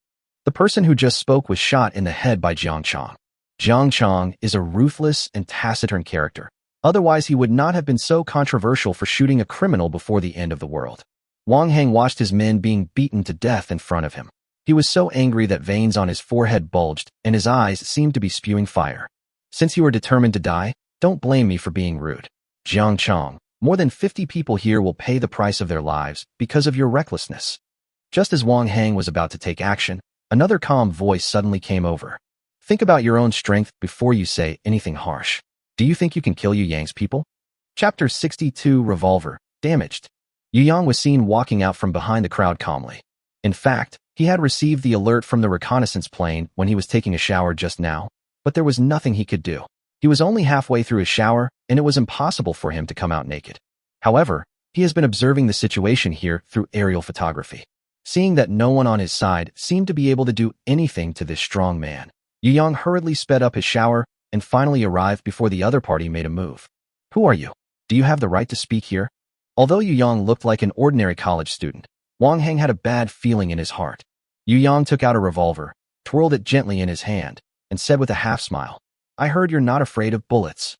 The person who just spoke was shot in the head by Jiang Chong. Jiang Chong is a ruthless and taciturn character. Otherwise, he would not have been so controversial for shooting a criminal before the end of the world. Wang Heng watched his men being beaten to death in front of him. He was so angry that veins on his forehead bulged and his eyes seemed to be spewing fire. Since you are determined to die, Don't blame me for being rude. Jiang Chong, more than 50 people here will pay the price of their lives because of your recklessness. Just as Wang Hang was about to take action, another calm voice suddenly came over. Think about your own strength before you say anything harsh. Do you think you can kill Yu Yang's people? Chapter 62 Revolver, Damaged. Yu Yang was seen walking out from behind the crowd calmly. In fact, he had received the alert from the reconnaissance plane when he was taking a shower just now, but there was nothing he could do. He was only halfway through his shower, and it was impossible for him to come out naked. However, he has been observing the situation here through aerial photography. Seeing that no one on his side seemed to be able to do anything to this strong man, Yu Yang hurriedly sped up his shower and finally arrived before the other party made a move. Who are you? Do you have the right to speak here? Although Yu Yang looked like an ordinary college student, Wang Hang had a bad feeling in his heart. Yu Yang took out a revolver, twirled it gently in his hand, and said with a half-smile, I heard you're not afraid of bullets.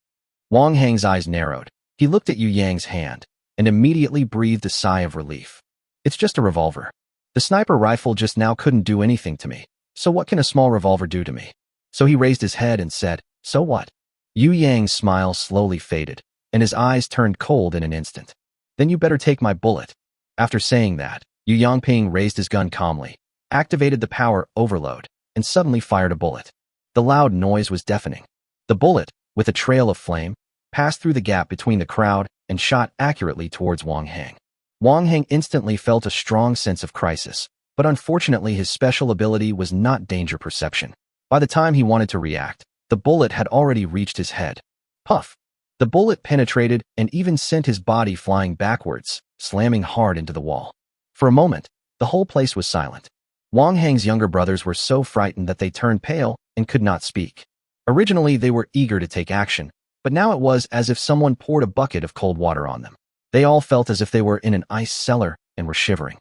Wang Hang's eyes narrowed. He looked at Yu Yang's hand and immediately breathed a sigh of relief. It's just a revolver. The sniper rifle just now couldn't do anything to me, so what can a small revolver do to me? So he raised his head and said, so what? Yu Yang's smile slowly faded, and his eyes turned cold in an instant. Then you better take my bullet. After saying that, Yu Yangping raised his gun calmly, activated the power overload, and suddenly fired a bullet. The loud noise was deafening. The bullet, with a trail of flame, passed through the gap between the crowd and shot accurately towards Wang Hang. Wang Hang instantly felt a strong sense of crisis, but unfortunately his special ability was not danger perception. By the time he wanted to react, the bullet had already reached his head. Puff! The bullet penetrated and even sent his body flying backwards, slamming hard into the wall. For a moment, the whole place was silent. Wang Hang's younger brothers were so frightened that they turned pale and could not speak. Originally, they were eager to take action, but now it was as if someone poured a bucket of cold water on them. They all felt as if they were in an ice cellar and were shivering.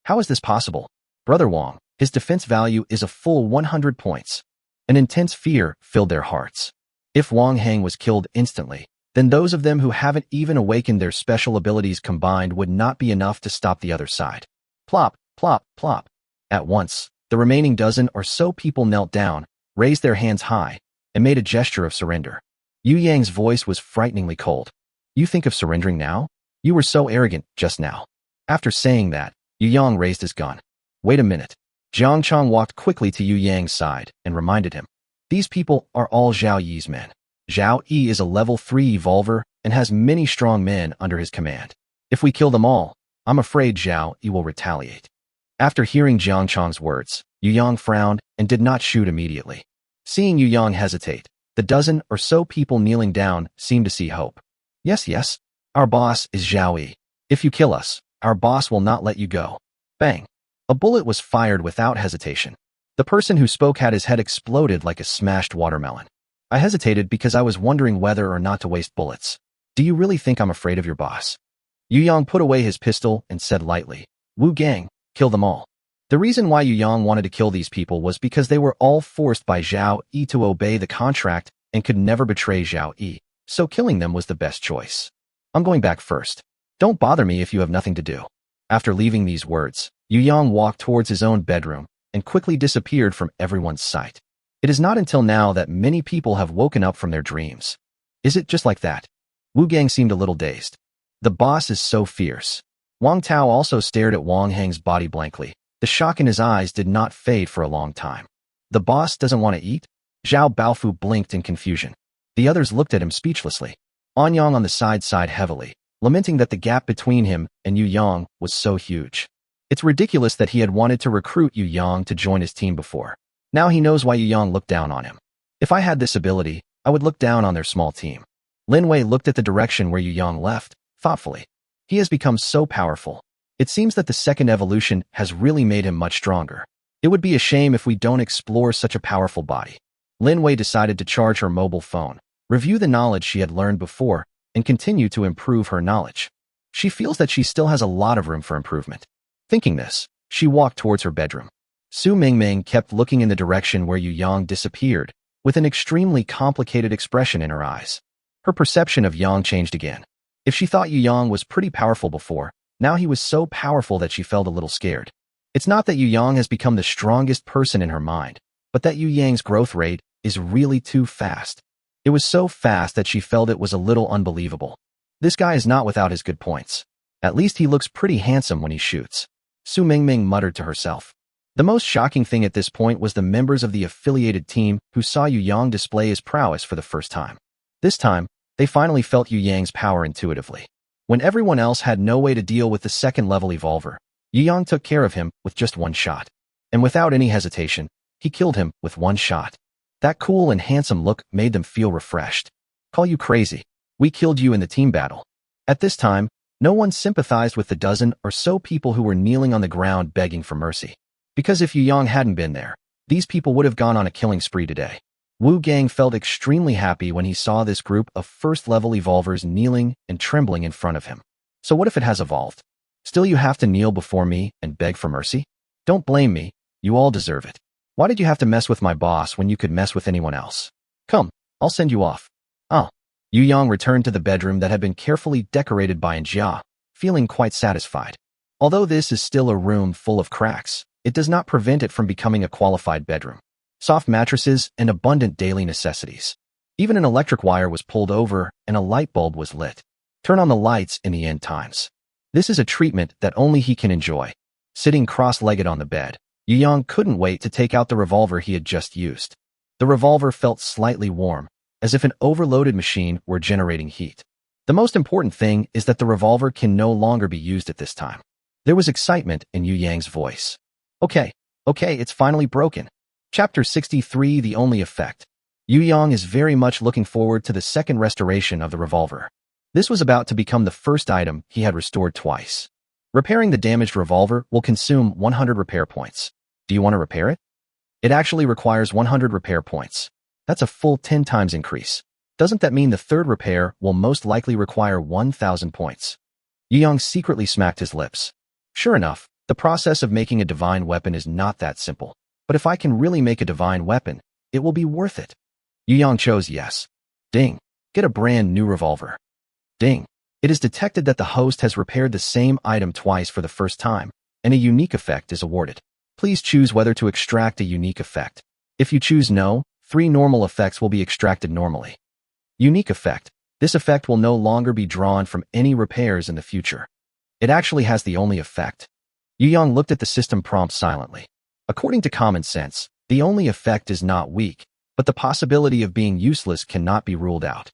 How is this possible? Brother Wang, his defense value is a full 100 points. An intense fear filled their hearts. If Wang Hang was killed instantly, then those of them who haven't even awakened their special abilities combined would not be enough to stop the other side. Plop, plop, plop. At once, the remaining dozen or so people knelt down, raised their hands high, and made a gesture of surrender. Yu Yang's voice was frighteningly cold. You think of surrendering now? You were so arrogant just now. After saying that, Yu Yang raised his gun. Wait a minute. Jiang Chong walked quickly to Yu Yang's side and reminded him. These people are all Zhao Yi's men. Zhao Yi is a level 3 evolver and has many strong men under his command. If we kill them all, I'm afraid Zhao Yi will retaliate. After hearing Jiang Chong's words, Yu Yang frowned and did not shoot immediately. Seeing Yu Yang hesitate, the dozen or so people kneeling down seemed to see hope. Yes, our boss is Zhao Yi. If you kill us, our boss will not let you go. Bang! A bullet was fired without hesitation. The person who spoke had his head exploded like a smashed watermelon. I hesitated because I was wondering whether or not to waste bullets. Do you really think I'm afraid of your boss? Yu Yang put away his pistol and said lightly, Wu Gang, kill them all. The reason why Yu Yang wanted to kill these people was because they were all forced by Zhao Yi to obey the contract and could never betray Zhao Yi, so killing them was the best choice. I'm going back first. Don't bother me if you have nothing to do. After leaving these words, Yu Yang walked towards his own bedroom and quickly disappeared from everyone's sight. It is not until now that many people have woken up from their dreams. Is it just like that? Wu Gang seemed a little dazed. The boss is so fierce. Wang Tao also stared at Wang Hang's body blankly. The shock in his eyes did not fade for a long time. The boss doesn't want to eat? Zhao Baofu blinked in confusion. The others looked at him speechlessly. Anyang on the side sighed heavily, lamenting that the gap between him and Yu Yang was so huge. It's ridiculous that he had wanted to recruit Yu Yang to join his team before. Now he knows why Yu Yang looked down on him. If I had this ability, I would look down on their small team. Lin Wei looked at the direction where Yu Yang left, thoughtfully. He has become so powerful. It seems that the second evolution has really made him much stronger. It would be a shame if we don't explore such a powerful body. Lin Wei decided to charge her mobile phone, review the knowledge she had learned before, and continue to improve her knowledge. She feels that she still has a lot of room for improvement. Thinking this, she walked towards her bedroom. Su Mingming kept looking in the direction where Yu Yang disappeared, with an extremely complicated expression in her eyes. Her perception of Yang changed again. If she thought Yu Yang was pretty powerful before, now he was so powerful that she felt a little scared. It's not that Yu Yang has become the strongest person in her mind, but that Yu Yang's growth rate is really too fast. It was so fast that she felt it was a little unbelievable. This guy is not without his good points. At least he looks pretty handsome when he shoots. Su Mingming muttered to herself. The most shocking thing at this point was the members of the affiliated team who saw Yu Yang display his prowess for the first time. This time, they finally felt Yu Yang's power intuitively. When everyone else had no way to deal with the second-level evolver, Yu Yang took care of him with just one shot. And without any hesitation, he killed him with one shot. That cool and handsome look made them feel refreshed. Call you crazy. We killed you in the team battle. At this time, no one sympathized with the dozen or so people who were kneeling on the ground begging for mercy. Because if Yu Yang hadn't been there, these people would have gone on a killing spree today. Wu Gang felt extremely happy when he saw this group of first-level evolvers kneeling and trembling in front of him. So what if it has evolved? Still you have to kneel before me and beg for mercy? Don't blame me, you all deserve it. Why did you have to mess with my boss when you could mess with anyone else? Come, I'll send you off. Oh. Yu Yang returned to the bedroom that had been carefully decorated by Njia, feeling quite satisfied. Although this is still a room full of cracks, it does not prevent it from becoming a qualified bedroom. Soft mattresses and abundant daily necessities. Even an electric wire was pulled over and a light bulb was lit. Turn on the lights in the end times. This is a treatment that only he can enjoy. Sitting cross-legged on the bed, Yu Yang couldn't wait to take out the revolver he had just used. The revolver felt slightly warm, as if an overloaded machine were generating heat. The most important thing is that the revolver can no longer be used at this time. There was excitement in Yu Yang's voice. Okay, it's finally broken. Chapter 63, The Only Effect. Yu Yang is very much looking forward to the second restoration of the revolver. This was about to become the first item he had restored twice. Repairing the damaged revolver will consume 100 repair points. Do you want to repair it? It actually requires 100 repair points. That's a full 10 times increase. Doesn't that mean the third repair will most likely require 1,000 points? Yu Yang secretly smacked his lips. Sure enough, the process of making a divine weapon is not that simple. But if I can really make a divine weapon, it will be worth it. Yu Yang chose yes. Ding. Get a brand new revolver. Ding. It is detected that the host has repaired the same item twice for the first time, and a unique effect is awarded. Please choose whether to extract a unique effect. If you choose no, 3 normal effects will be extracted normally. Unique effect. This effect will no longer be drawn from any repairs in the future. It actually has the only effect. Yu Yang looked at the system prompt silently. According to common sense, the only effect is not weak, but the possibility of being useless cannot be ruled out.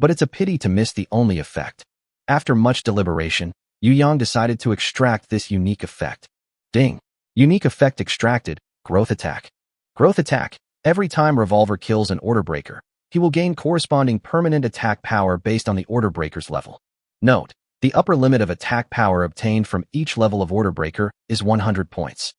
But it's a pity to miss the only effect. After much deliberation, Yu Yang decided to extract this unique effect. Ding. Unique effect extracted, growth attack. Growth attack. Every time revolver kills an order breaker, he will gain corresponding permanent attack power based on the order breaker's level. Note, the upper limit of attack power obtained from each level of order breaker is 100 points.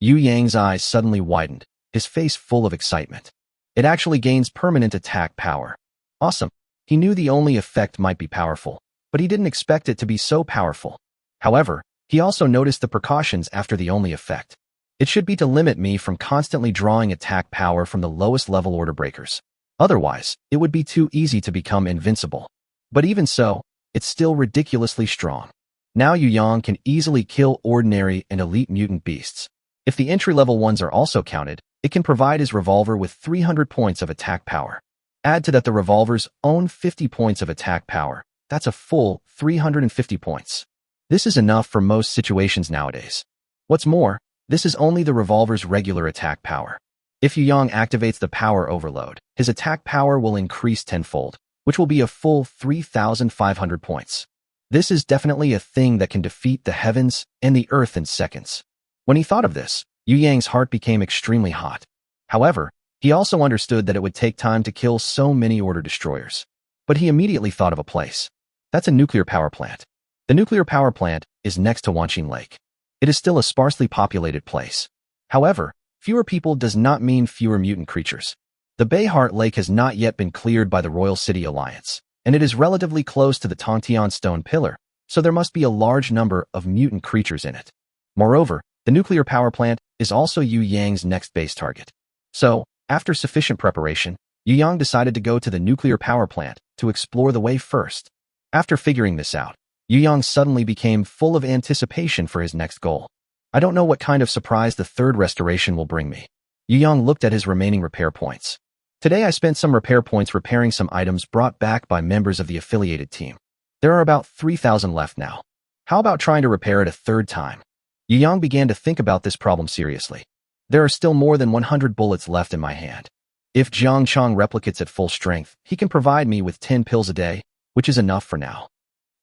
Yu Yang's eyes suddenly widened, his face full of excitement. It actually gains permanent attack power. Awesome. He knew the only effect might be powerful, but he didn't expect it to be so powerful. However, he also noticed the precautions after the only effect. It should be to limit me from constantly drawing attack power from the lowest level order breakers. Otherwise, it would be too easy to become invincible. But even so, it's still ridiculously strong. Now Yu Yang can easily kill ordinary and elite mutant beasts. If the entry-level ones are also counted, it can provide his revolver with 300 points of attack power. Add to that the revolver's own 50 points of attack power. That's a full 350 points. This is enough for most situations nowadays. What's more, this is only the revolver's regular attack power. If Yu Yang activates the power overload, his attack power will increase tenfold, which will be a full 3,500 points. This is definitely a thing that can defeat the heavens and the earth in seconds. When he thought of this, Yu Yang's heart became extremely hot. However, he also understood that it would take time to kill so many order destroyers. But he immediately thought of a place. That's a nuclear power plant. The nuclear power plant is next to Wanqing Lake. It is still a sparsely populated place. However, fewer people does not mean fewer mutant creatures. The Bayheart Lake has not yet been cleared by the Royal City Alliance, and it is relatively close to the Tongtian Stone Pillar, so there must be a large number of mutant creatures in it. Moreover, the nuclear power plant is also Yu Yang's next base target. So, after sufficient preparation, Yu Yang decided to go to the nuclear power plant to explore the way first. After figuring this out, Yu Yang suddenly became full of anticipation for his next goal. I don't know what kind of surprise the third restoration will bring me. Yu Yang looked at his remaining repair points. Today I spent some repair points repairing some items brought back by members of the affiliated team. There are about 3,000 left now. How about trying to repair it a third time? Yu Yang began to think about this problem seriously. There are still more than 100 bullets left in my hand. If Jiang Chong replicates at full strength, he can provide me with 10 pills a day, which is enough for now.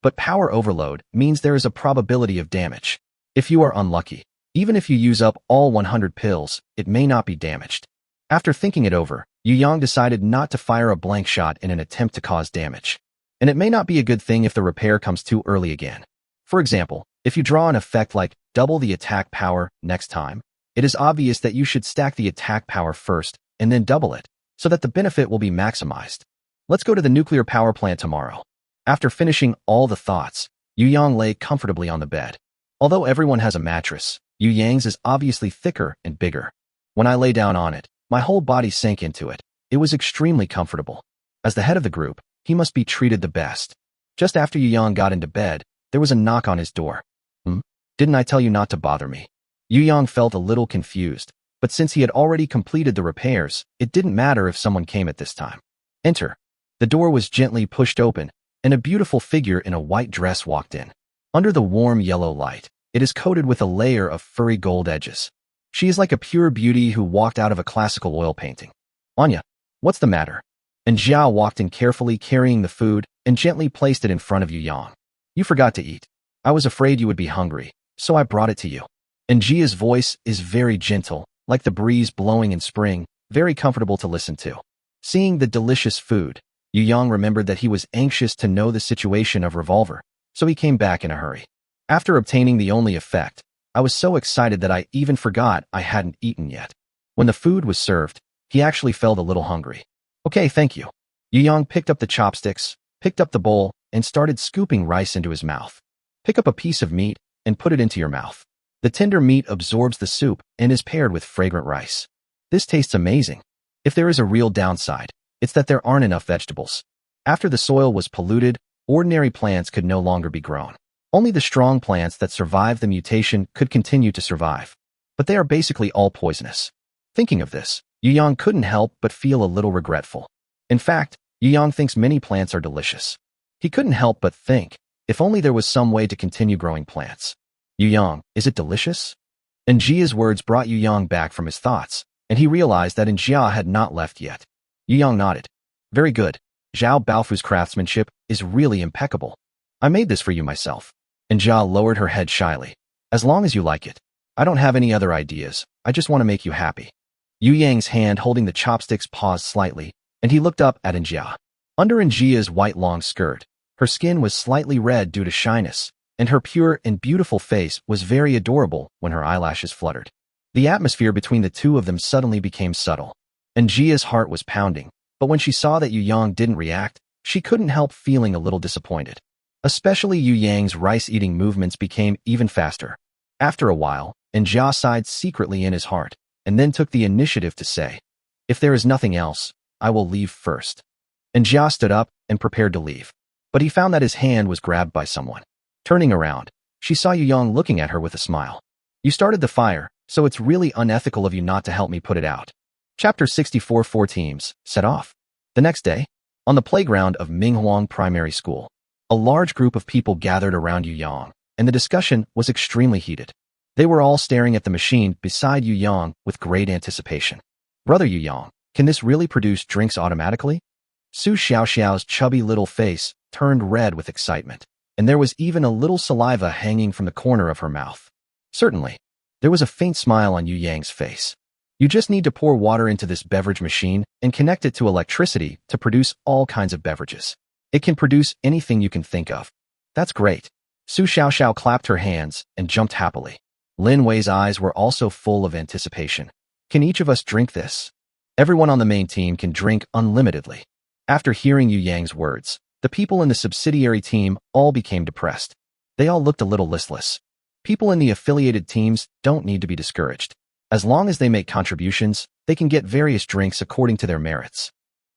But power overload means there is a probability of damage. If you are unlucky, even if you use up all 100 pills, it may not be damaged. After thinking it over, Yu Yang decided not to fire a blank shot in an attempt to cause damage. And it may not be a good thing if the repair comes too early again. For example, if you draw an effect like double the attack power next time, it is obvious that you should stack the attack power first and then double it, so that the benefit will be maximized. Let's go to the nuclear power plant tomorrow. After finishing all the thoughts, Yu Yang lay comfortably on the bed. Although everyone has a mattress, Yu Yang's is obviously thicker and bigger. When I lay down on it, my whole body sank into it. It was extremely comfortable. As the head of the group, he must be treated the best. Just after Yu Yang got into bed, there was a knock on his door. Didn't I tell you not to bother me? Yu Yang felt a little confused, but since he had already completed the repairs, it didn't matter if someone came at this time. Enter. The door was gently pushed open, and a beautiful figure in a white dress walked in. Under the warm yellow light, it is coated with a layer of furry gold edges. She is like a pure beauty who walked out of a classical oil painting. Anya, what's the matter? And Xiao walked in carefully carrying the food and gently placed it in front of Yu Yang. You forgot to eat. I was afraid you would be hungry, so I brought it to you. And Jia's voice is very gentle, like the breeze blowing in spring, very comfortable to listen to. Seeing the delicious food, Yu Yang remembered that he was anxious to know the situation of Revolver, so he came back in a hurry. After obtaining the only effect, I was so excited that I even forgot I hadn't eaten yet. When the food was served, he actually felt a little hungry. Okay, thank you. Yu Yang picked up the chopsticks, picked up the bowl, and started scooping rice into his mouth. Pick up a piece of meat and put it into your mouth. The tender meat absorbs the soup and is paired with fragrant rice. This tastes amazing. If there is a real downside, it's that there aren't enough vegetables. After the soil was polluted, ordinary plants could no longer be grown. Only the strong plants that survived the mutation could continue to survive. But they are basically all poisonous. Thinking of this, Yu Yang couldn't help but feel a little regretful. In fact, Yu Yang thinks many plants are delicious. He couldn't help but think, if only there was some way to continue growing plants. Yu Yang, is it delicious? And Jia's words brought Yu Yang back from his thoughts, and he realized that Jia had not left yet. Yu Yang nodded. Very good. Zhao Baofu's craftsmanship is really impeccable. I made this for you myself. And Jia lowered her head shyly. As long as you like it. I don't have any other ideas. I just want to make you happy. Yu Yang's hand holding the chopsticks paused slightly, and he looked up at Jia. Under Jia's white long skirt, her skin was slightly red due to shyness, and her pure and beautiful face was very adorable when her eyelashes fluttered. The atmosphere between the two of them suddenly became subtle, and Jia's heart was pounding, but when she saw that Yu Yang didn't react, she couldn't help feeling a little disappointed. Especially Yu Yang's rice-eating movements became even faster. After a while, Jia sighed secretly in his heart, and then took the initiative to say, if there is nothing else, I will leave first. And Jia stood up and prepared to leave, but he found that his hand was grabbed by someone. Turning around, she saw Yu Yang looking at her with a smile. You started the fire, so it's really unethical of you not to help me put it out. Chapter 64. 4 teams set off. The next day, on the playground of Minghuang Primary School, a large group of people gathered around Yu Yang, and the discussion was extremely heated. They were all staring at the machine beside Yu Yang with great anticipation. Brother Yu Yang, can this really produce drinks automatically? Su Xiaoxiao's chubby little face turned red with excitement, and there was even a little saliva hanging from the corner of her mouth. Certainly. There was a faint smile on Yu Yang's face. You just need to pour water into this beverage machine and connect it to electricity to produce all kinds of beverages. It can produce anything you can think of. That's great. Su Xiaoxiao clapped her hands and jumped happily. Lin Wei's eyes were also full of anticipation. Can each of us drink this? Everyone on the main team can drink unlimitedly. After hearing Yu Yang's words, the people in the subsidiary team all became depressed. They all looked a little listless. People in the affiliated teams don't need to be discouraged. As long as they make contributions, they can get various drinks according to their merits.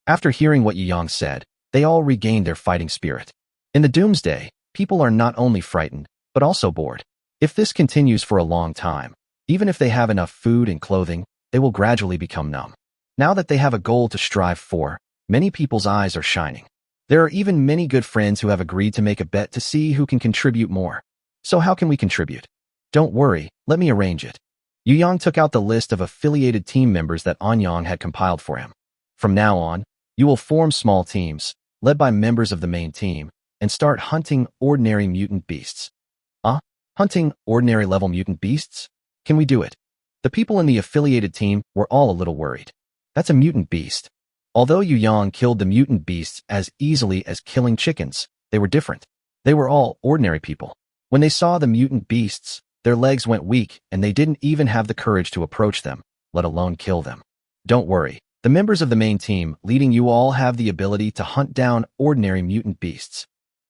After hearing what Yu Yang said, they all regained their fighting spirit. In the Doomsday, people are not only frightened, but also bored. If this continues for a long time, even if they have enough food and clothing, they will gradually become numb. Now that they have a goal to strive for, many people's eyes are shining. There are even many good friends who have agreed to make a bet to see who can contribute more. So how can we contribute? Don't worry, let me arrange it. Yu Yang took out the list of affiliated team members that Anyang had compiled for him. From now on, you will form small teams, led by members of the main team, and start hunting ordinary mutant beasts. Hunting ordinary level mutant beasts? Can we do it? The people in the affiliated team were all a little worried. That's a mutant beast. Although Yu Yang killed the mutant beasts as easily as killing chickens, they were different. They were all ordinary people. When they saw the mutant beasts, their legs went weak and they didn't even have the courage to approach them, let alone kill them. Don't worry, the members of the main team leading you all have the ability to hunt down ordinary mutant beasts.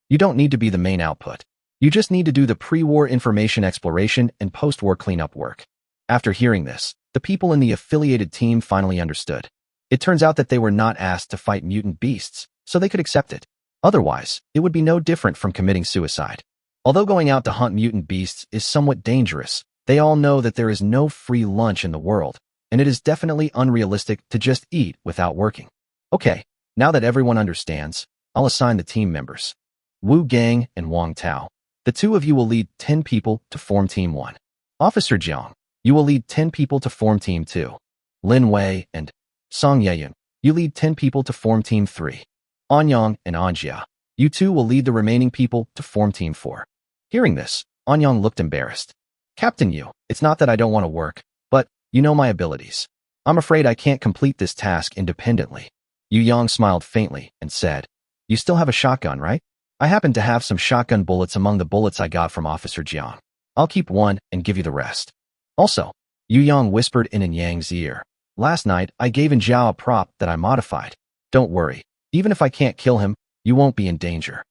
You don't need to be the main output. You just need to do the pre-war information exploration and post-war cleanup work. After hearing this, the people in the affiliated team finally understood. It turns out that they were not asked to fight mutant beasts, so they could accept it. Otherwise, it would be no different from committing suicide. Although going out to hunt mutant beasts is somewhat dangerous, they all know that there is no free lunch in the world, and it is definitely unrealistic to just eat without working. Okay, now that everyone understands, I'll assign the team members. Wu Gang and Wang Tao. The two of you will lead 10 people to form Team 1. Officer Jiang, you will lead 10 people to form Team 2. Lin Wei and Song Yeyun, you lead 10 people to form Team 3. Anyang and Anjia, you two will lead the remaining people to form Team 4. Hearing this, Anyang looked embarrassed. Captain Yu, it's not that I don't want to work, but you know my abilities. I'm afraid I can't complete this task independently. Yu Yang smiled faintly and said, You still have a shotgun, right? I happen to have some shotgun bullets among the bullets I got from Officer Jiang. I'll keep one and give you the rest. Also, Yu Yang whispered in Yang's ear. Last night, I gave Jiao a prop that I modified. Don't worry, even if I can't kill him, you won't be in danger.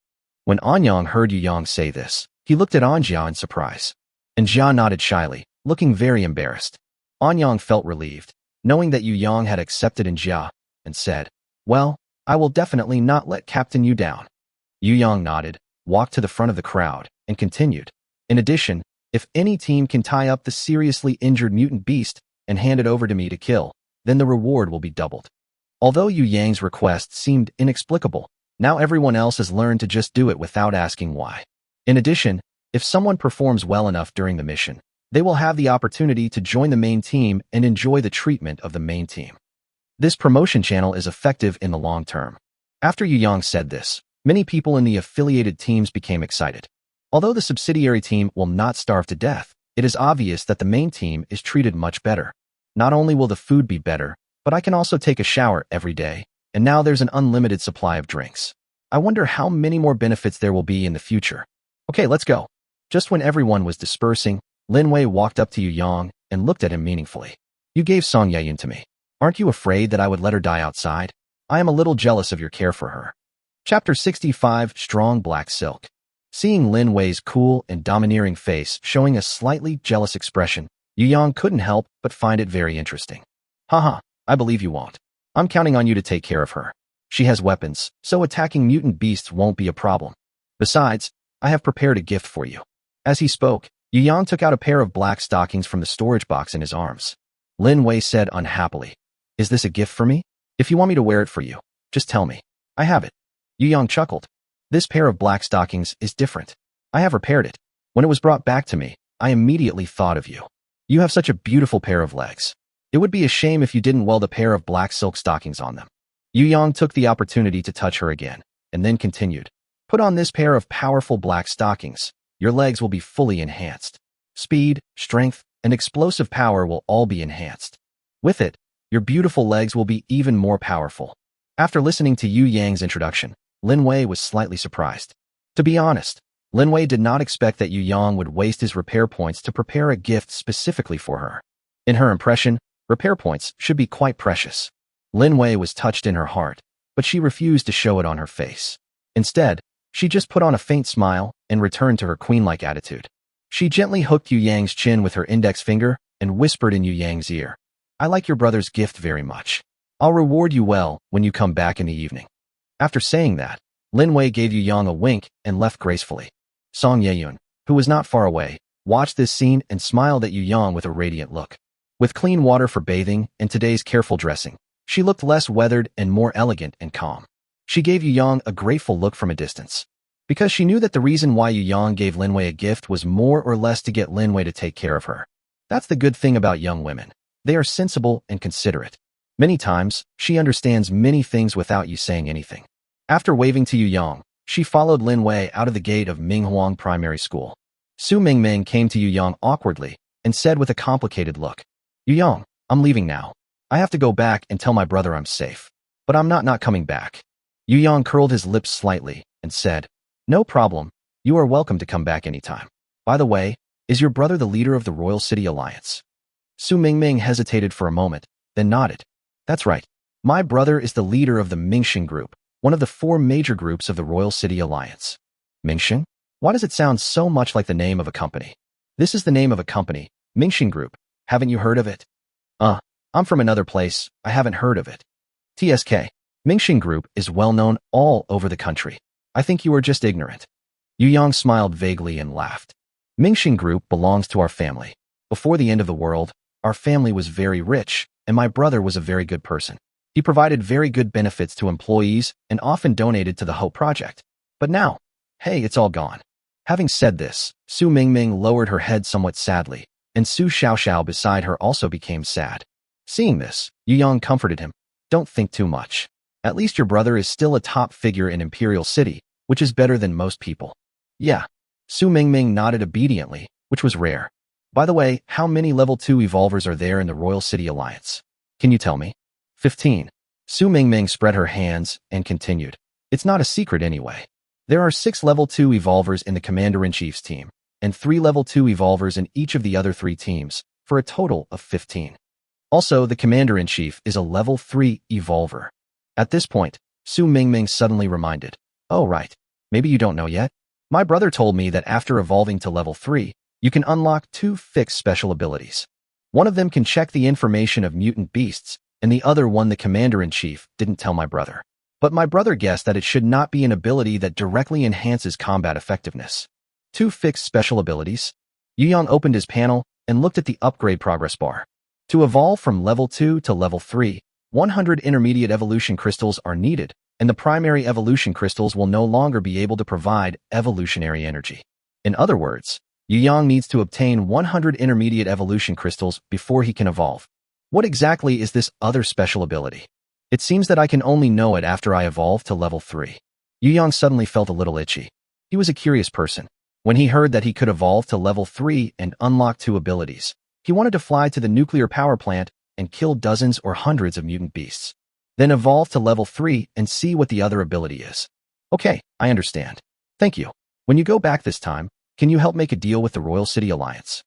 When Anyang heard Yu Yang say this, he looked at Anjia in surprise. And Jia nodded shyly, looking very embarrassed. Anyang felt relieved, knowing that Yu Yang had accepted Anjia, and said, Well, I will definitely not let Captain Yu down. Yu Yang nodded, walked to the front of the crowd, and continued. In addition, if any team can tie up the seriously injured mutant beast and hand it over to me to kill, then the reward will be doubled. Although Yu Yang's request seemed inexplicable, now everyone else has learned to just do it without asking why. In addition, if someone performs well enough during the mission, they will have the opportunity to join the main team and enjoy the treatment of the main team. This promotion channel is effective in the long term. After Yu Yang said this, many people in the affiliated teams became excited. Although the subsidiary team will not starve to death, it is obvious that the main team is treated much better. Not only will the food be better, but I can also take a shower every day, and now there's an unlimited supply of drinks. I wonder how many more benefits there will be in the future. Okay, let's go. Just when everyone was dispersing, Lin Wei walked up to Yu Yang and looked at him meaningfully. You gave Song Yeyun to me. Aren't you afraid that I would let her die outside? I am a little jealous of your care for her. Chapter 65, Strong Black Silk. Seeing Lin Wei's cool and domineering face showing a slightly jealous expression, Yu Yang couldn't help but find it very interesting. Haha, I believe you won't. I'm counting on you to take care of her. She has weapons, so attacking mutant beasts won't be a problem. Besides, I have prepared a gift for you. As he spoke, Yu Yang took out a pair of black stockings from the storage box in his arms. Lin Wei said unhappily, Is this a gift for me? If you want me to wear it for you, just tell me. I have it. Yu Yang chuckled. This pair of black stockings is different. I have repaired it. When it was brought back to me, I immediately thought of you. You have such a beautiful pair of legs. It would be a shame if you didn't weld a pair of black silk stockings on them. Yu Yang took the opportunity to touch her again, and then continued. Put on this pair of powerful black stockings. Your legs will be fully enhanced. Speed, strength, and explosive power will all be enhanced. With it, your beautiful legs will be even more powerful. After listening to Yu Yang's introduction, Lin Wei was slightly surprised. To be honest, Lin Wei did not expect that Yu Yang would waste his repair points to prepare a gift specifically for her. In her impression, repair points should be quite precious. Lin Wei was touched in her heart, but she refused to show it on her face. Instead, she just put on a faint smile and returned to her queen-like attitude. She gently hooked Yu Yang's chin with her index finger and whispered in Yu Yang's ear, I like your brother's gift very much. I'll reward you well when you come back in the evening. After saying that, Lin Wei gave Yu Yang a wink and left gracefully. Song Yeyun, who was not far away, watched this scene and smiled at Yu Yang with a radiant look. With clean water for bathing and today's careful dressing, She looked less weathered and more elegant and calm. She gave Yu Yang a grateful look from a distance. Because she knew that the reason why Yu Yang gave Linwei a gift was more or less to get Linwei to take care of her. That's the good thing about young women. They are sensible and considerate. Many times, she understands many things without you saying anything. After waving to Yu Yang, she followed Linwei out of the gate of Minghuang Primary School. Su Mingming came to Yu Yang awkwardly and said with a complicated look, Yu Yang, I'm leaving now. I have to go back and tell my brother I'm safe. But I'm not coming back. Yu Yang curled his lips slightly and said, No problem. You are welcome to come back anytime. By the way, is your brother the leader of the Royal City Alliance? Su Mingming hesitated for a moment, then nodded. That's right. My brother is the leader of the Mingxing Group, one of the 4 major groups of the Royal City Alliance. Mingxing? Why does it sound so much like the name of a company? This is the name of a company, Mingxing Group. Haven't you heard of it? I'm from another place. I haven't heard of it. TSK. Mingxing Group is well known all over the country. I think you are just ignorant. Yu Yang smiled vaguely and laughed. Mingxing Group belongs to our family. Before the end of the world, our family was very rich, and my brother was a very good person. He provided very good benefits to employees and often donated to the Hope Project. But now, hey, it's all gone. Having said this, Su Mingming lowered her head somewhat sadly, and Su Xiaoxiao beside her also became sad. Seeing this, Yu Yang comforted him. Don't think too much. At least your brother is still a top figure in Imperial City, which is better than most people. Yeah. Su Mingming nodded obediently, which was rare. By the way, how many level 2 evolvers are there in the Royal City Alliance? Can you tell me? 15. Su Mingming spread her hands and continued. It's not a secret anyway. There are 6 level 2 evolvers in the Commander-in-Chief's team, and 3 level 2 evolvers in each of the other 3 teams, for a total of 15. Also, the Commander-in-Chief is a level 3 evolver. At this point, Su Mingming suddenly reminded, Oh right, maybe you don't know yet? My brother told me that after evolving to level 3, you can unlock 2 fixed special abilities. One of them can check the information of mutant beasts, and the other one the Commander-in-Chief didn't tell my brother. But my brother guessed that it should not be an ability that directly enhances combat effectiveness. 2 fixed special abilities? Yu Yang opened his panel and looked at the upgrade progress bar. To evolve from level 2 to level 3, 100 intermediate evolution crystals are needed, and the primary evolution crystals will no longer be able to provide evolutionary energy. In other words, Yu Yang needs to obtain 100 intermediate evolution crystals before he can evolve. What exactly is this other special ability? It seems that I can only know it after I evolve to level 3. Yu Yang suddenly felt a little itchy. He was a curious person. When he heard that he could evolve to level 3 and unlock 2 abilities, he wanted to fly to the nuclear power plant and kill dozens or hundreds of mutant beasts. Then evolve to level 3 and see what the other ability is. Okay, I understand. Thank you. When you go back this time, can you help make a deal with the Royal City Alliance?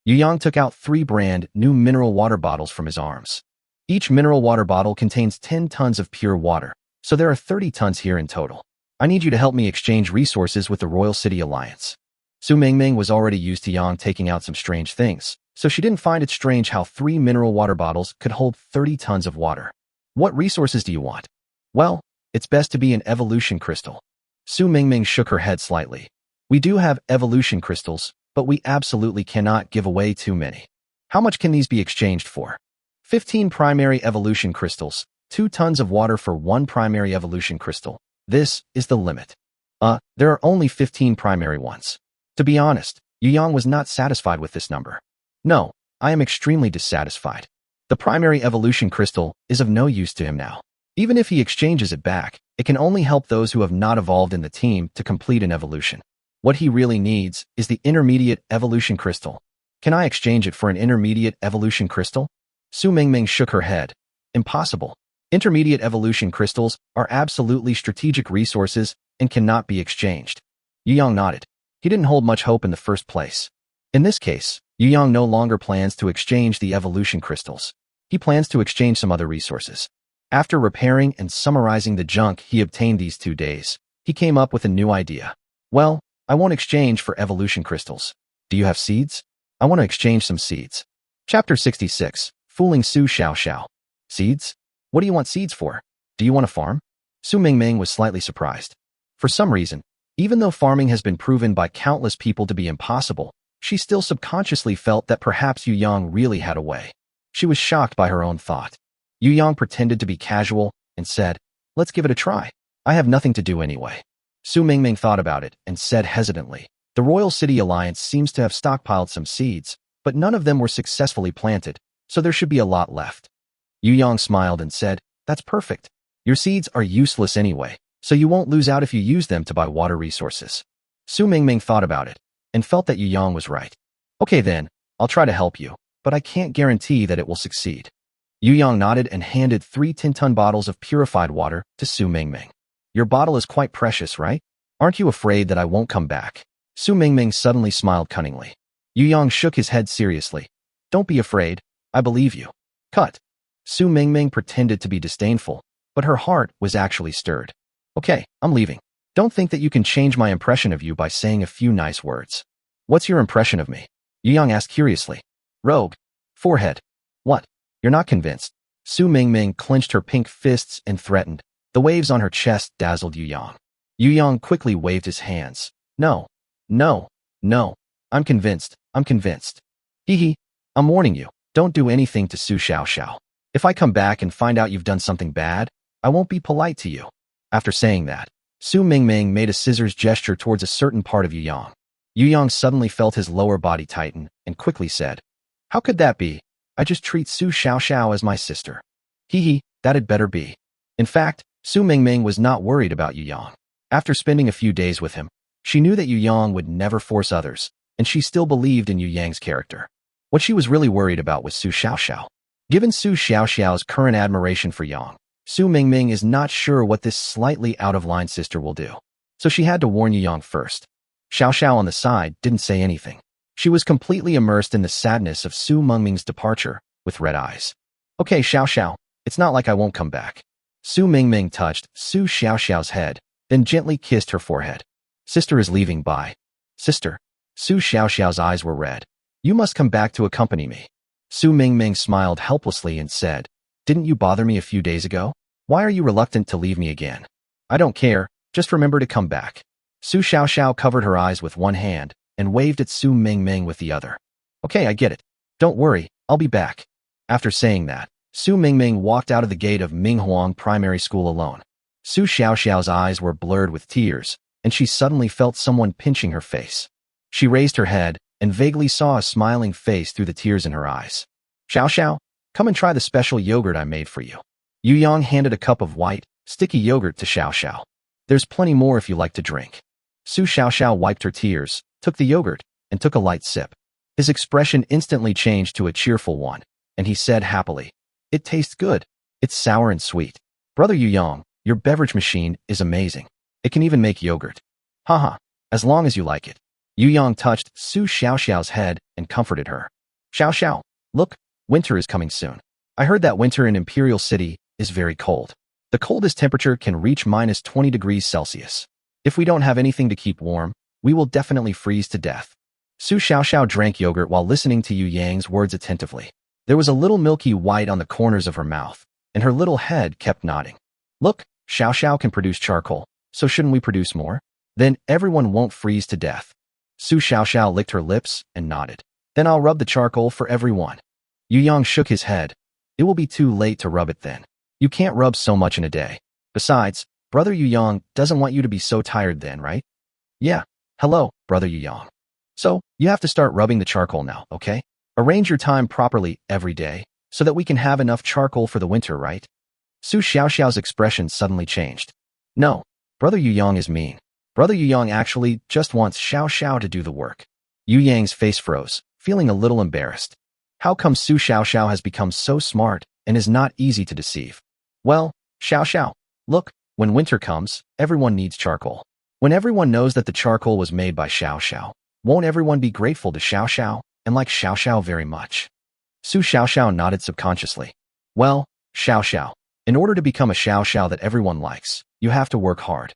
Yu Yang took out 3 brand new mineral water bottles from his arms. Each mineral water bottle contains 10 tons of pure water, so there are 30 tons here in total. I need you to help me exchange resources with the Royal City Alliance. Su Mingming was already used to Yang taking out some strange things, so she didn't find it strange how 3 mineral water bottles could hold 30 tons of water. What resources do you want? Well, it's best to be an evolution crystal. Su Mingming shook her head slightly. We do have evolution crystals, but we absolutely cannot give away too many. How much can these be exchanged for? 15 primary evolution crystals, 2 tons of water for 1 primary evolution crystal. This is the limit. There are only 15 primary ones. To be honest, Yu Yang was not satisfied with this number. No, I am extremely dissatisfied. The primary evolution crystal is of no use to him now. Even if he exchanges it back, it can only help those who have not evolved in the team to complete an evolution. What he really needs is the intermediate evolution crystal. Can I exchange it for an intermediate evolution crystal? Su Mingming shook her head. Impossible. Intermediate evolution crystals are absolutely strategic resources and cannot be exchanged. Yu Yang nodded. He didn't hold much hope in the first place. In this case, Yu Yang no longer plans to exchange the evolution crystals. He plans to exchange some other resources. After repairing and summarizing the junk he obtained these 2 days, he came up with a new idea. Well, I won't exchange for evolution crystals. Do you have seeds? I want to exchange some seeds. Chapter 66, Fooling Su Xiaoxiao. Seeds? What do you want seeds for? Do you want to farm? Su Mingming was slightly surprised. For some reason, even though farming has been proven by countless people to be impossible, she still subconsciously felt that perhaps Yu Yang really had a way. She was shocked by her own thought. Yu Yang pretended to be casual and said, "Let's give it a try. I have nothing to do anyway." Su Mingming thought about it and said hesitantly, "The Royal City Alliance seems to have stockpiled some seeds, but none of them were successfully planted, so there should be a lot left." Yu Yang smiled and said, "That's perfect. Your seeds are useless anyway, so you won't lose out if you use them to buy water resources." Su Mingming thought about it and felt that Yu Yang was right. "Okay then, I'll try to help you, but I can't guarantee that it will succeed." Yu Yang nodded and handed 3 10-ton bottles of purified water to Su Mingming. "Your bottle is quite precious, right? Aren't you afraid that I won't come back?" Su Mingming suddenly smiled cunningly. Yu Yang shook his head seriously. "Don't be afraid. I believe you." Cut. Su Mingming pretended to be disdainful, but her heart was actually stirred. "Okay, I'm leaving. Don't think that you can change my impression of you by saying a few nice words." "What's your impression of me?" Yu Yang asked curiously. "Rogue. Forehead." "What? You're not convinced?" Su Mingming clenched her pink fists and threatened. The waves on her chest dazzled Yu Yang. Yu Yang quickly waved his hands. "No. No. No. I'm convinced. I'm convinced." "Hee hee. I'm warning you. Don't do anything to Su Xiaoxiao. If I come back and find out you've done something bad, I won't be polite to you." After saying that, Su Mingming made a scissors gesture towards a certain part of Yu Yang. Yu Yang suddenly felt his lower body tighten and quickly said, "How could that be? I just treat Su Xiaoxiao as my sister." "Hee hee, that'd better be." In fact, Su Mingming was not worried about Yu Yang. After spending a few days with him, she knew that Yu Yang would never force others, and she still believed in Yu Yang's character. What she was really worried about was Su Xiaoxiao. Given Su Xiaoxiao's current admiration for Yang, Su Mingming is not sure what this slightly out-of-line sister will do. So she had to warn Yu Yang first. Xiaoxiao on the side didn't say anything. She was completely immersed in the sadness of Su Mingming's departure, with red eyes. "Okay, Xiaoxiao, it's not like I won't come back." Su Mingming touched Su Xiaoxiao's head, then gently kissed her forehead. "Sister is leaving, bye." "Sister?" Su Xiaoxiao's eyes were red. "You must come back to accompany me." Su Mingming smiled helplessly and said, "Didn't you bother me a few days ago? Why are you reluctant to leave me again?" "I don't care, just remember to come back." Su Xiaoxiao covered her eyes with one hand and waved at Su Mingming with the other. "Okay, I get it. Don't worry, I'll be back." After saying that, Su Mingming walked out of the gate of Minghuang Primary School alone. Su Xiaoxiao's eyes were blurred with tears, and she suddenly felt someone pinching her face. She raised her head and vaguely saw a smiling face through the tears in her eyes. "Xiaoxiao, come and try the special yogurt I made for you." Yu Yang handed a cup of white, sticky yogurt to Xiaoxiao. "There's plenty more if you like to drink." Su Xiaoxiao wiped her tears, took the yogurt, and took a light sip. His expression instantly changed to a cheerful one, and he said happily, "It tastes good. It's sour and sweet. Brother Yu Yang, your beverage machine is amazing. It can even make yogurt." "Haha, as long as you like it." Yu Yang touched Su Xiaoxiao's head and comforted her. "Xiaoxiao, look, winter is coming soon. I heard that winter in Imperial City is very cold. The coldest temperature can reach -20 degrees Celsius. If we don't have anything to keep warm, we will definitely freeze to death." Su Xiaoxiao drank yogurt while listening to Yu Yang's words attentively. There was a little milky white on the corners of her mouth, and her little head kept nodding. "Look, Xiaoxiao can produce charcoal, so shouldn't we produce more? Then everyone won't freeze to death." Su Xiaoxiao licked her lips and nodded. "Then I'll rub the charcoal for everyone." Yu Yang shook his head. "It will be too late to rub it then. You can't rub so much in a day. Besides, Brother Yu Yang doesn't want you to be so tired then, right?" "Yeah. Hello, Brother Yu Yang. So, you have to start rubbing the charcoal now, okay? Arrange your time properly every day, so that we can have enough charcoal for the winter, right?" Su Xiaoxiao's expression suddenly changed. "No, Brother Yu Yang is mean. Brother Yu Yang actually just wants Xiaoxiao to do the work." Yu Yang's face froze, feeling a little embarrassed. How come Su Xiaoxiao has become so smart and is not easy to deceive? "Well, Xiaoxiao, look, when winter comes, everyone needs charcoal. When everyone knows that the charcoal was made by Xiaoxiao, won't everyone be grateful to Xiaoxiao and like Xiaoxiao very much?" Su Xiaoxiao nodded subconsciously. "Well, Xiaoxiao, in order to become a Xiaoxiao that everyone likes, you have to work hard."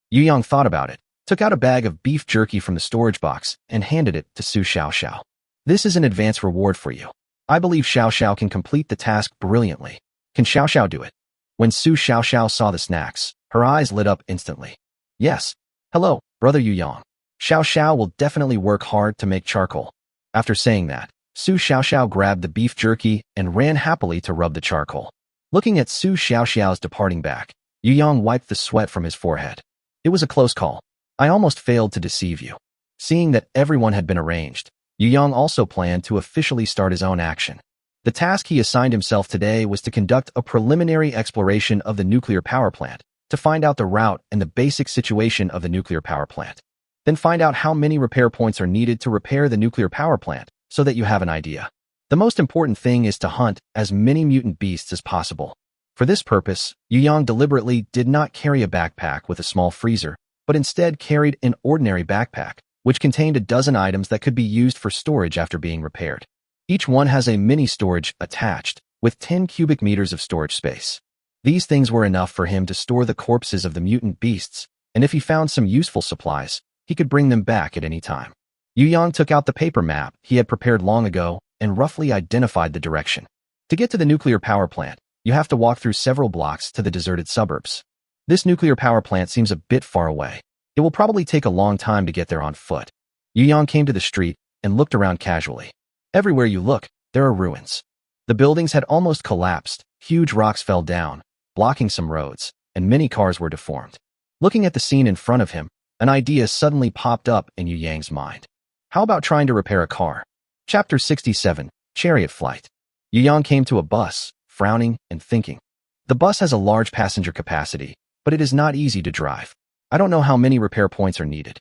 Yu Yang thought about it, took out a bag of beef jerky from the storage box, and handed it to Su Xiaoxiao. "This is an advance reward for you. I believe Xiaoxiao can complete the task brilliantly. Can Xiaoxiao do it?" When Su Xiaoxiao saw the snacks, her eyes lit up instantly. "Yes. Hello, Brother Yu Yang. Xiaoxiao will definitely work hard to make charcoal." After saying that, Su Xiaoxiao grabbed the beef jerky and ran happily to rub the charcoal. Looking at Su Xiaoxiao's departing back, Yu Yang wiped the sweat from his forehead. It was a close call. I almost failed to deceive you. Seeing that everyone had been arranged, Yu Yang also planned to officially start his own action. The task he assigned himself today was to conduct a preliminary exploration of the nuclear power plant, to find out the route and the basic situation of the nuclear power plant. Then find out how many repair points are needed to repair the nuclear power plant, so that you have an idea. The most important thing is to hunt as many mutant beasts as possible. For this purpose, Yu Yang deliberately did not carry a backpack with a small freezer, but instead carried an ordinary backpack, which contained a dozen items that could be used for storage after being repaired. Each one has a mini storage attached, with 10 cubic meters of storage space. These things were enough for him to store the corpses of the mutant beasts, and if he found some useful supplies, he could bring them back at any time. Yu Yang took out the paper map he had prepared long ago and roughly identified the direction. To get to the nuclear power plant, you have to walk through several blocks to the deserted suburbs. This nuclear power plant seems a bit far away. It will probably take a long time to get there on foot. Yu Yang came to the street and looked around casually. Everywhere you look, there are ruins. The buildings had almost collapsed, huge rocks fell down, blocking some roads, and many cars were deformed. Looking at the scene in front of him, an idea suddenly popped up in Yu Yang's mind. How about trying to repair a car? Chapter 67, Chariot Flight. Yu Yang came to a bus, frowning and thinking. The bus has a large passenger capacity, but it is not easy to drive. I don't know how many repair points are needed.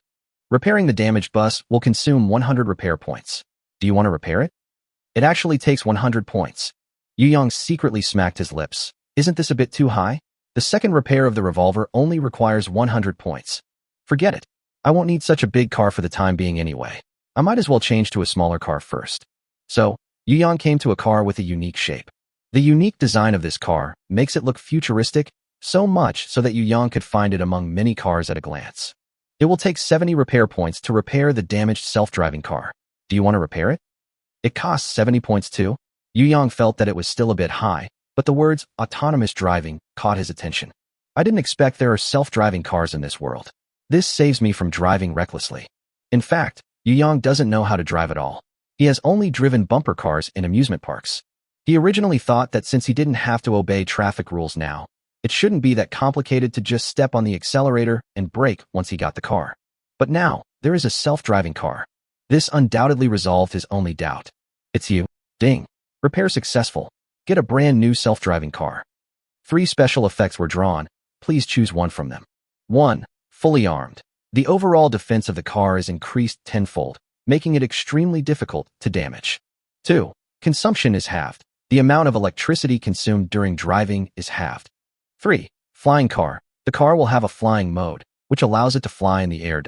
Repairing the damaged bus will consume 100 repair points. Do you want to repair it? It actually takes 100 points. Yu Yang secretly smacked his lips. Isn't this a bit too high? The second repair of the revolver only requires 100 points. Forget it. I won't need such a big car for the time being anyway. I might as well change to a smaller car first. So, Yu Yang came to a car with a unique shape. The unique design of this car makes it look futuristic, so much so that Yu Yang could find it among many cars at a glance. It will take 70 repair points to repair the damaged self-driving car. Do you want to repair it? It costs 70 points too. Yu Yang felt that it was still a bit high, but the words autonomous driving caught his attention. I didn't expect there are self-driving cars in this world. This saves me from driving recklessly. In fact, Yu Yang doesn't know how to drive at all. He has only driven bumper cars in amusement parks. He originally thought that since he didn't have to obey traffic rules now, it shouldn't be that complicated to just step on the accelerator and brake once he got the car. But now, there is a self-driving car. This undoubtedly resolved his only doubt. It's you. Ding. Repair successful. Get a brand new self-driving car. 3 special effects were drawn. Please choose one from them. 1. Fully armed. The overall defense of the car is increased tenfold, making it extremely difficult to damage. 2. Consumption is halved. The amount of electricity consumed during driving is halved. 3. Flying car. The car will have a flying mode, which allows it to fly in the air.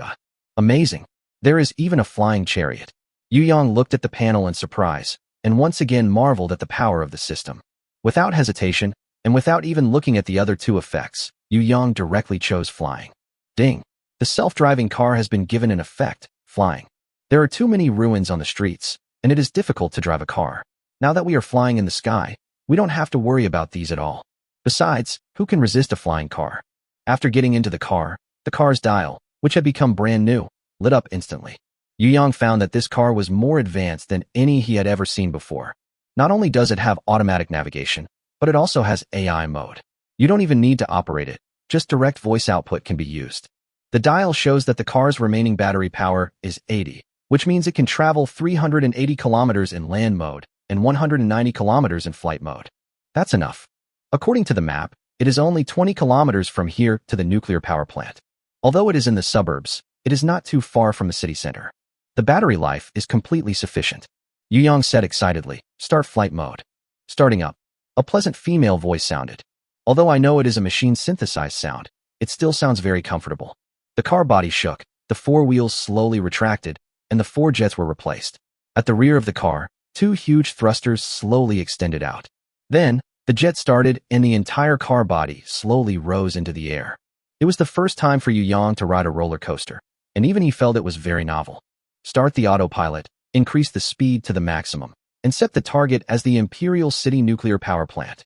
Amazing. There is even a flying chariot. Yu Yang looked at the panel in surprise, and once again marveled at the power of the system. Without hesitation, and without even looking at the other 2 effects, Yu Yang directly chose flying. Ding. The self-driving car has been given an effect, flying. There are too many ruins on the streets, and it is difficult to drive a car. Now that we are flying in the sky, we don't have to worry about these at all. Besides, who can resist a flying car? After getting into the car's dial, which had become brand new, lit up instantly. Yu Yang found that this car was more advanced than any he had ever seen before. Not only does it have automatic navigation, but it also has AI mode. You don't even need to operate it, just direct voice output can be used. The dial shows that the car's remaining battery power is 80, which means it can travel 380 kilometers in land mode and 190 kilometers in flight mode. That's enough. According to the map, it is only 20 kilometers from here to the nuclear power plant. Although it is in the suburbs, it is not too far from the city center. The battery life is completely sufficient. Yu Yang said excitedly, "Start flight mode." Starting up. A pleasant female voice sounded. Although I know it is a machine-synthesized sound, it still sounds very comfortable. The car body shook, the 4 wheels slowly retracted, and the 4 jets were replaced. At the rear of the car, 2 huge thrusters slowly extended out. Then, the jet started and the entire car body slowly rose into the air. It was the first time for Yu Yang to ride a roller coaster, and even he felt it was very novel. Start the autopilot, increase the speed to the maximum, and set the target as the Imperial City Nuclear Power Plant.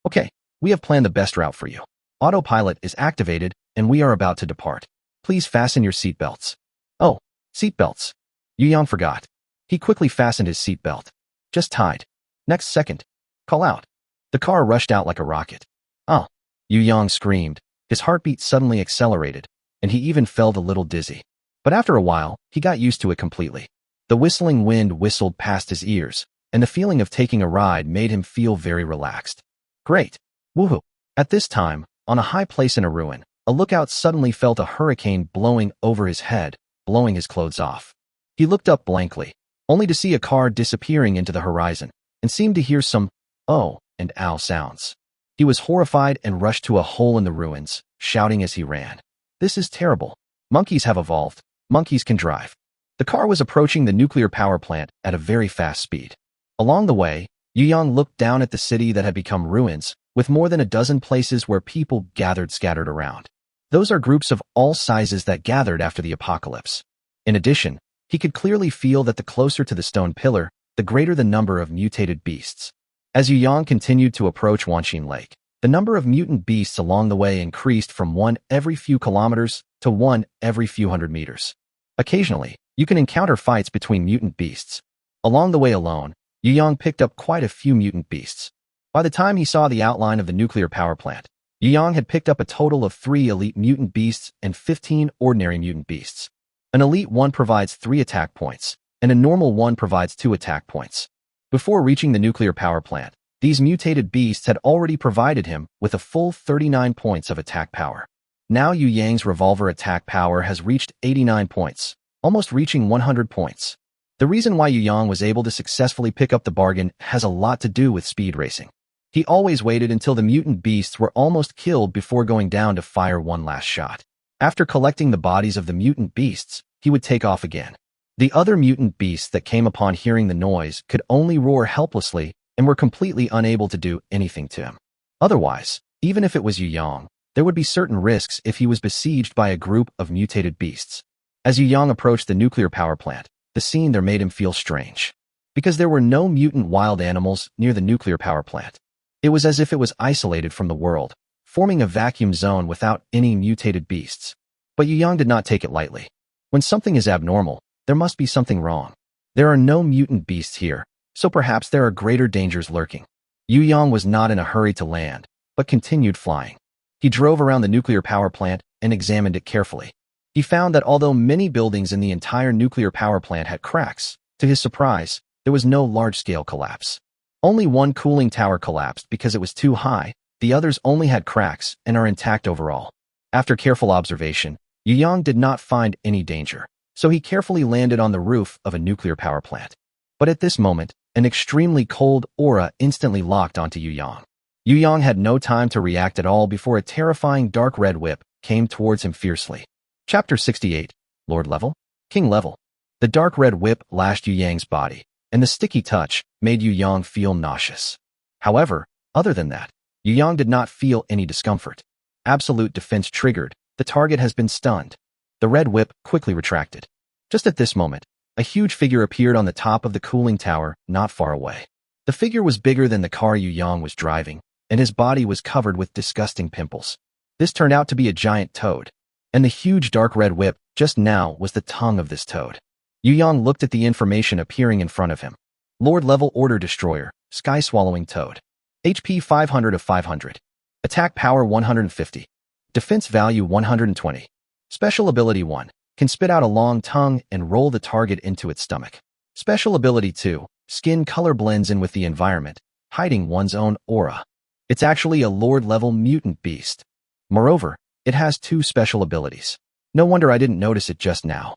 Okay, we have planned the best route for you. Autopilot is activated, and we are about to depart. Please fasten your seatbelts. Oh, seatbelts. Yu Yang forgot. He quickly fastened his seatbelt. Just tied. Next second. Call out. The car rushed out like a rocket. Oh! Yu Yang screamed. His heartbeat suddenly accelerated, and he even felt a little dizzy. But after a while, he got used to it completely. The whistling wind whistled past his ears, and the feeling of taking a ride made him feel very relaxed. Great! Woohoo! At this time, on a high place in a ruin, a lookout suddenly felt a hurricane blowing over his head, blowing his clothes off. He looked up blankly, only to see a car disappearing into the horizon, and seemed to hear some oh and ow sounds. He was horrified and rushed to a hole in the ruins, shouting as he ran. This is terrible. Monkeys have evolved. Monkeys can drive. The car was approaching the nuclear power plant at a very fast speed. Along the way, Yu Yang looked down at the city that had become ruins, with more than a dozen places where people scattered around. Those are groups of all sizes that gathered after the apocalypse. In addition, he could clearly feel that the closer to the stone pillar, the greater the number of mutated beasts. As Yu Yang continued to approach Wanqing Lake, the number of mutant beasts along the way increased from one every few kilometers to one every few hundred meters. Occasionally, you can encounter fights between mutant beasts. Along the way alone, Yu Yang picked up quite a few mutant beasts. By the time he saw the outline of the nuclear power plant, Yu Yang had picked up a total of 3 elite mutant beasts and 15 ordinary mutant beasts. An elite one provides 3 attack points, and a normal one provides 2 attack points. Before reaching the nuclear power plant, these mutated beasts had already provided him with a full 39 points of attack power. Now Yu Yang's revolver attack power has reached 89 points, almost reaching 100 points. The reason why Yu Yang was able to successfully pick up the bargain has a lot to do with speed racing. He always waited until the mutant beasts were almost killed before going down to fire one last shot. After collecting the bodies of the mutant beasts, he would take off again. The other mutant beasts that came upon hearing the noise could only roar helplessly and were completely unable to do anything to him. Otherwise, even if it was Yu Yang, there would be certain risks if he was besieged by a group of mutated beasts. As Yu Yang approached the nuclear power plant, the scene there made him feel strange. Because there were no mutant wild animals near the nuclear power plant. It was as if it was isolated from the world, forming a vacuum zone without any mutated beasts. But Yu Yang did not take it lightly. When something is abnormal, there must be something wrong. There are no mutant beasts here, so perhaps there are greater dangers lurking. Yu Yang was not in a hurry to land, but continued flying. He drove around the nuclear power plant and examined it carefully. He found that although many buildings in the entire nuclear power plant had cracks, to his surprise, there was no large-scale collapse. Only one cooling tower collapsed because it was too high. The others only had cracks and are intact overall. After careful observation, Yu Yang did not find any danger, so he carefully landed on the roof of a nuclear power plant. But at this moment, an extremely cold aura instantly locked onto Yu Yang. Yu Yang had no time to react at all before a terrifying dark red whip came towards him fiercely. Chapter 68, Lord Level? King Level. The dark red whip lashed Yu Yang's body, and the sticky touch made Yu Yang feel nauseous. However, other than that, Yu Yang did not feel any discomfort. Absolute defense triggered. The target has been stunned. The red whip quickly retracted. Just at this moment, a huge figure appeared on the top of the cooling tower not far away. The figure was bigger than the car Yu Yang was driving, and his body was covered with disgusting pimples. This turned out to be a giant toad, and the huge dark red whip just now was the tongue of this toad. Yu Yang looked at the information appearing in front of him. Lord Level Order Destroyer, Sky-Swallowing Toad. HP 500 of 500. Attack Power 150. Defense Value 120. Special Ability 1. Can spit out a long tongue and roll the target into its stomach. Special Ability 2. Skin color blends in with the environment, hiding one's own aura. It's actually a Lord Level mutant beast. Moreover, it has 2 special abilities. No wonder I didn't notice it just now.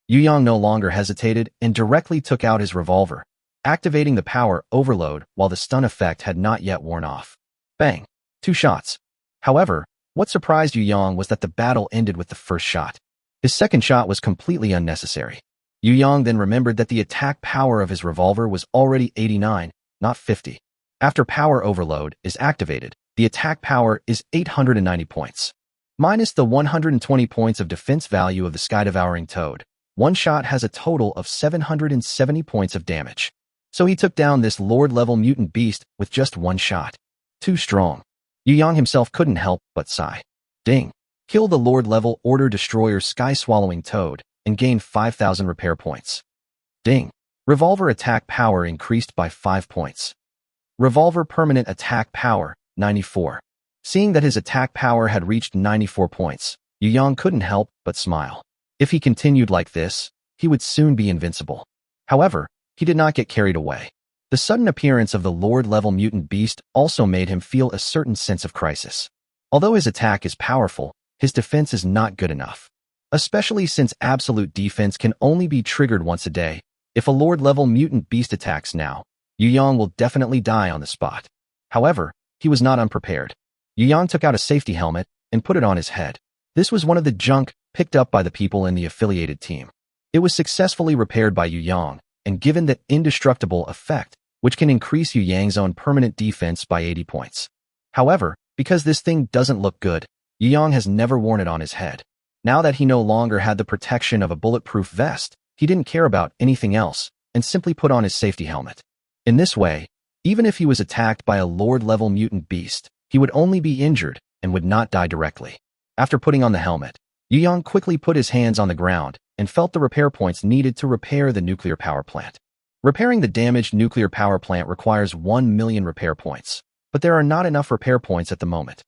Yu Yang no longer hesitated and directly took out his revolver, activating the power overload while the stun effect had not yet worn off. Bang! 2 shots. However, what surprised Yu Yang was that the battle ended with the first shot. His second shot was completely unnecessary. Yu Yang then remembered that the attack power of his revolver was already 89, not 50. After power overload is activated, the attack power is 890 points. Minus the 120 points of defense value of the sky-devouring toad, one shot has a total of 770 points of damage. So he took down this Lord-level mutant beast with just one shot. Too strong. Yu Yang himself couldn't help but sigh. Ding. Kill the Lord-level Order Destroyer Sky-Swallowing Toad and gain 5,000 repair points. Ding. Revolver attack power increased by 5 points. Revolver permanent attack power, 94. Seeing that his attack power had reached 94 points, Yu Yang couldn't help but smile. If he continued like this, he would soon be invincible. However, he did not get carried away. The sudden appearance of the Lord-level mutant beast also made him feel a certain sense of crisis. Although his attack is powerful, his defense is not good enough. Especially since absolute defense can only be triggered once a day. If a Lord-level mutant beast attacks now, Yu Yang will definitely die on the spot. However, he was not unprepared. Yu Yang took out a safety helmet and put it on his head. This was one of the junk picked up by the people in the affiliated team. It was successfully repaired by Yu Yang and given the indestructible effect, which can increase Yu Yang's own permanent defense by 80 points. However, because this thing doesn't look good, Yu Yang has never worn it on his head. Now that he no longer had the protection of a bulletproof vest, he didn't care about anything else and simply put on his safety helmet. In this way, even if he was attacked by a Lord-level mutant beast, he would only be injured and would not die directly. After putting on the helmet, Yu Yang quickly put his hands on the ground and felt the repair points needed to repair the nuclear power plant. Repairing the damaged nuclear power plant requires 1 million repair points, but there are not enough repair points at the moment.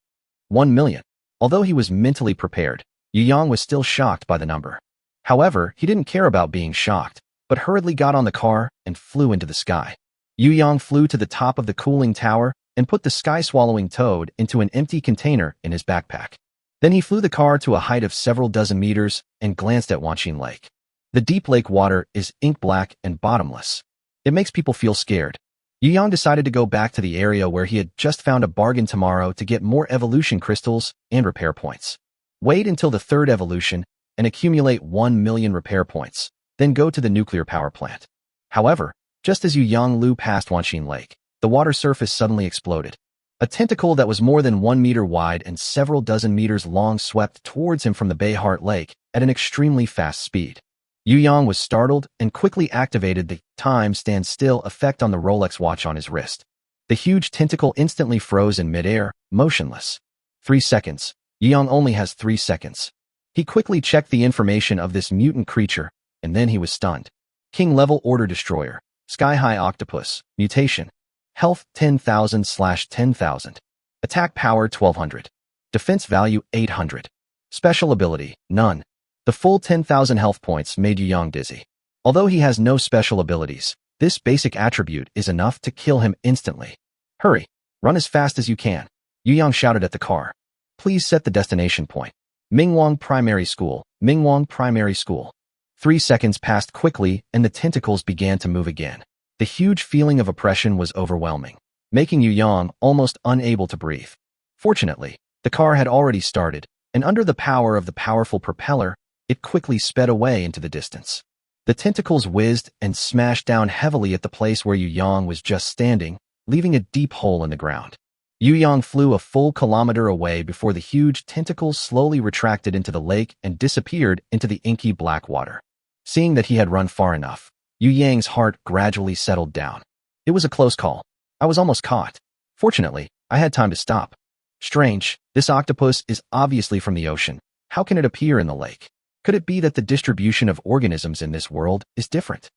1 million. Although he was mentally prepared, Yu Yang was still shocked by the number. However, he didn't care about being shocked, but hurriedly got on the car and flew into the sky. Yu Yang flew to the top of the cooling tower and put the sky-swallowing toad into an empty container in his backpack. Then he flew the car to a height of several dozen meters and glanced at Wanqing Lake. The deep lake water is ink black and bottomless. It makes people feel scared. Yu Yang decided to go back to the area where he had just found a bargain tomorrow to get more evolution crystals and repair points. Wait until the third evolution and accumulate 1 million repair points, then go to the nuclear power plant. However, just as Yu Yang flew past Wanqing Lake, the water surface suddenly exploded. A tentacle that was more than 1 meter wide and several dozen meters long swept towards him from the Bayheart Lake at an extremely fast speed. Yu Yang was startled and quickly activated the time stand still effect on the Rolex watch on his wrist. The huge tentacle instantly froze in midair, motionless. 3 seconds. Yu Yang only has 3 seconds. He quickly checked the information of this mutant creature, and then he was stunned. King level order destroyer. Sky high octopus. Mutation. Health 10,000/10,000. Attack power 1200. Defense value 800. Special ability, none. The full 10,000 health points made Yu Yang dizzy. Although he has no special abilities, this basic attribute is enough to kill him instantly. Hurry, run as fast as you can. Yu Yang shouted at the car. Please set the destination point. Mingwang Primary School, Mingwang Primary School. 3 seconds passed quickly and the tentacles began to move again. The huge feeling of oppression was overwhelming, making Yu Yang almost unable to breathe. Fortunately, the car had already started, and under the power of the powerful propeller, it quickly sped away into the distance. The tentacles whizzed and smashed down heavily at the place where Yu Yang was just standing, leaving a deep hole in the ground. Yu Yang flew a full kilometer away before the huge tentacles slowly retracted into the lake and disappeared into the inky black water. Seeing that he had run far enough, Yu Yang's heart gradually settled down. It was a close call. I was almost caught. Fortunately, I had time to stop. Strange, this octopus is obviously from the ocean. How can it appear in the lake? Could it be that the distribution of organisms in this world is different?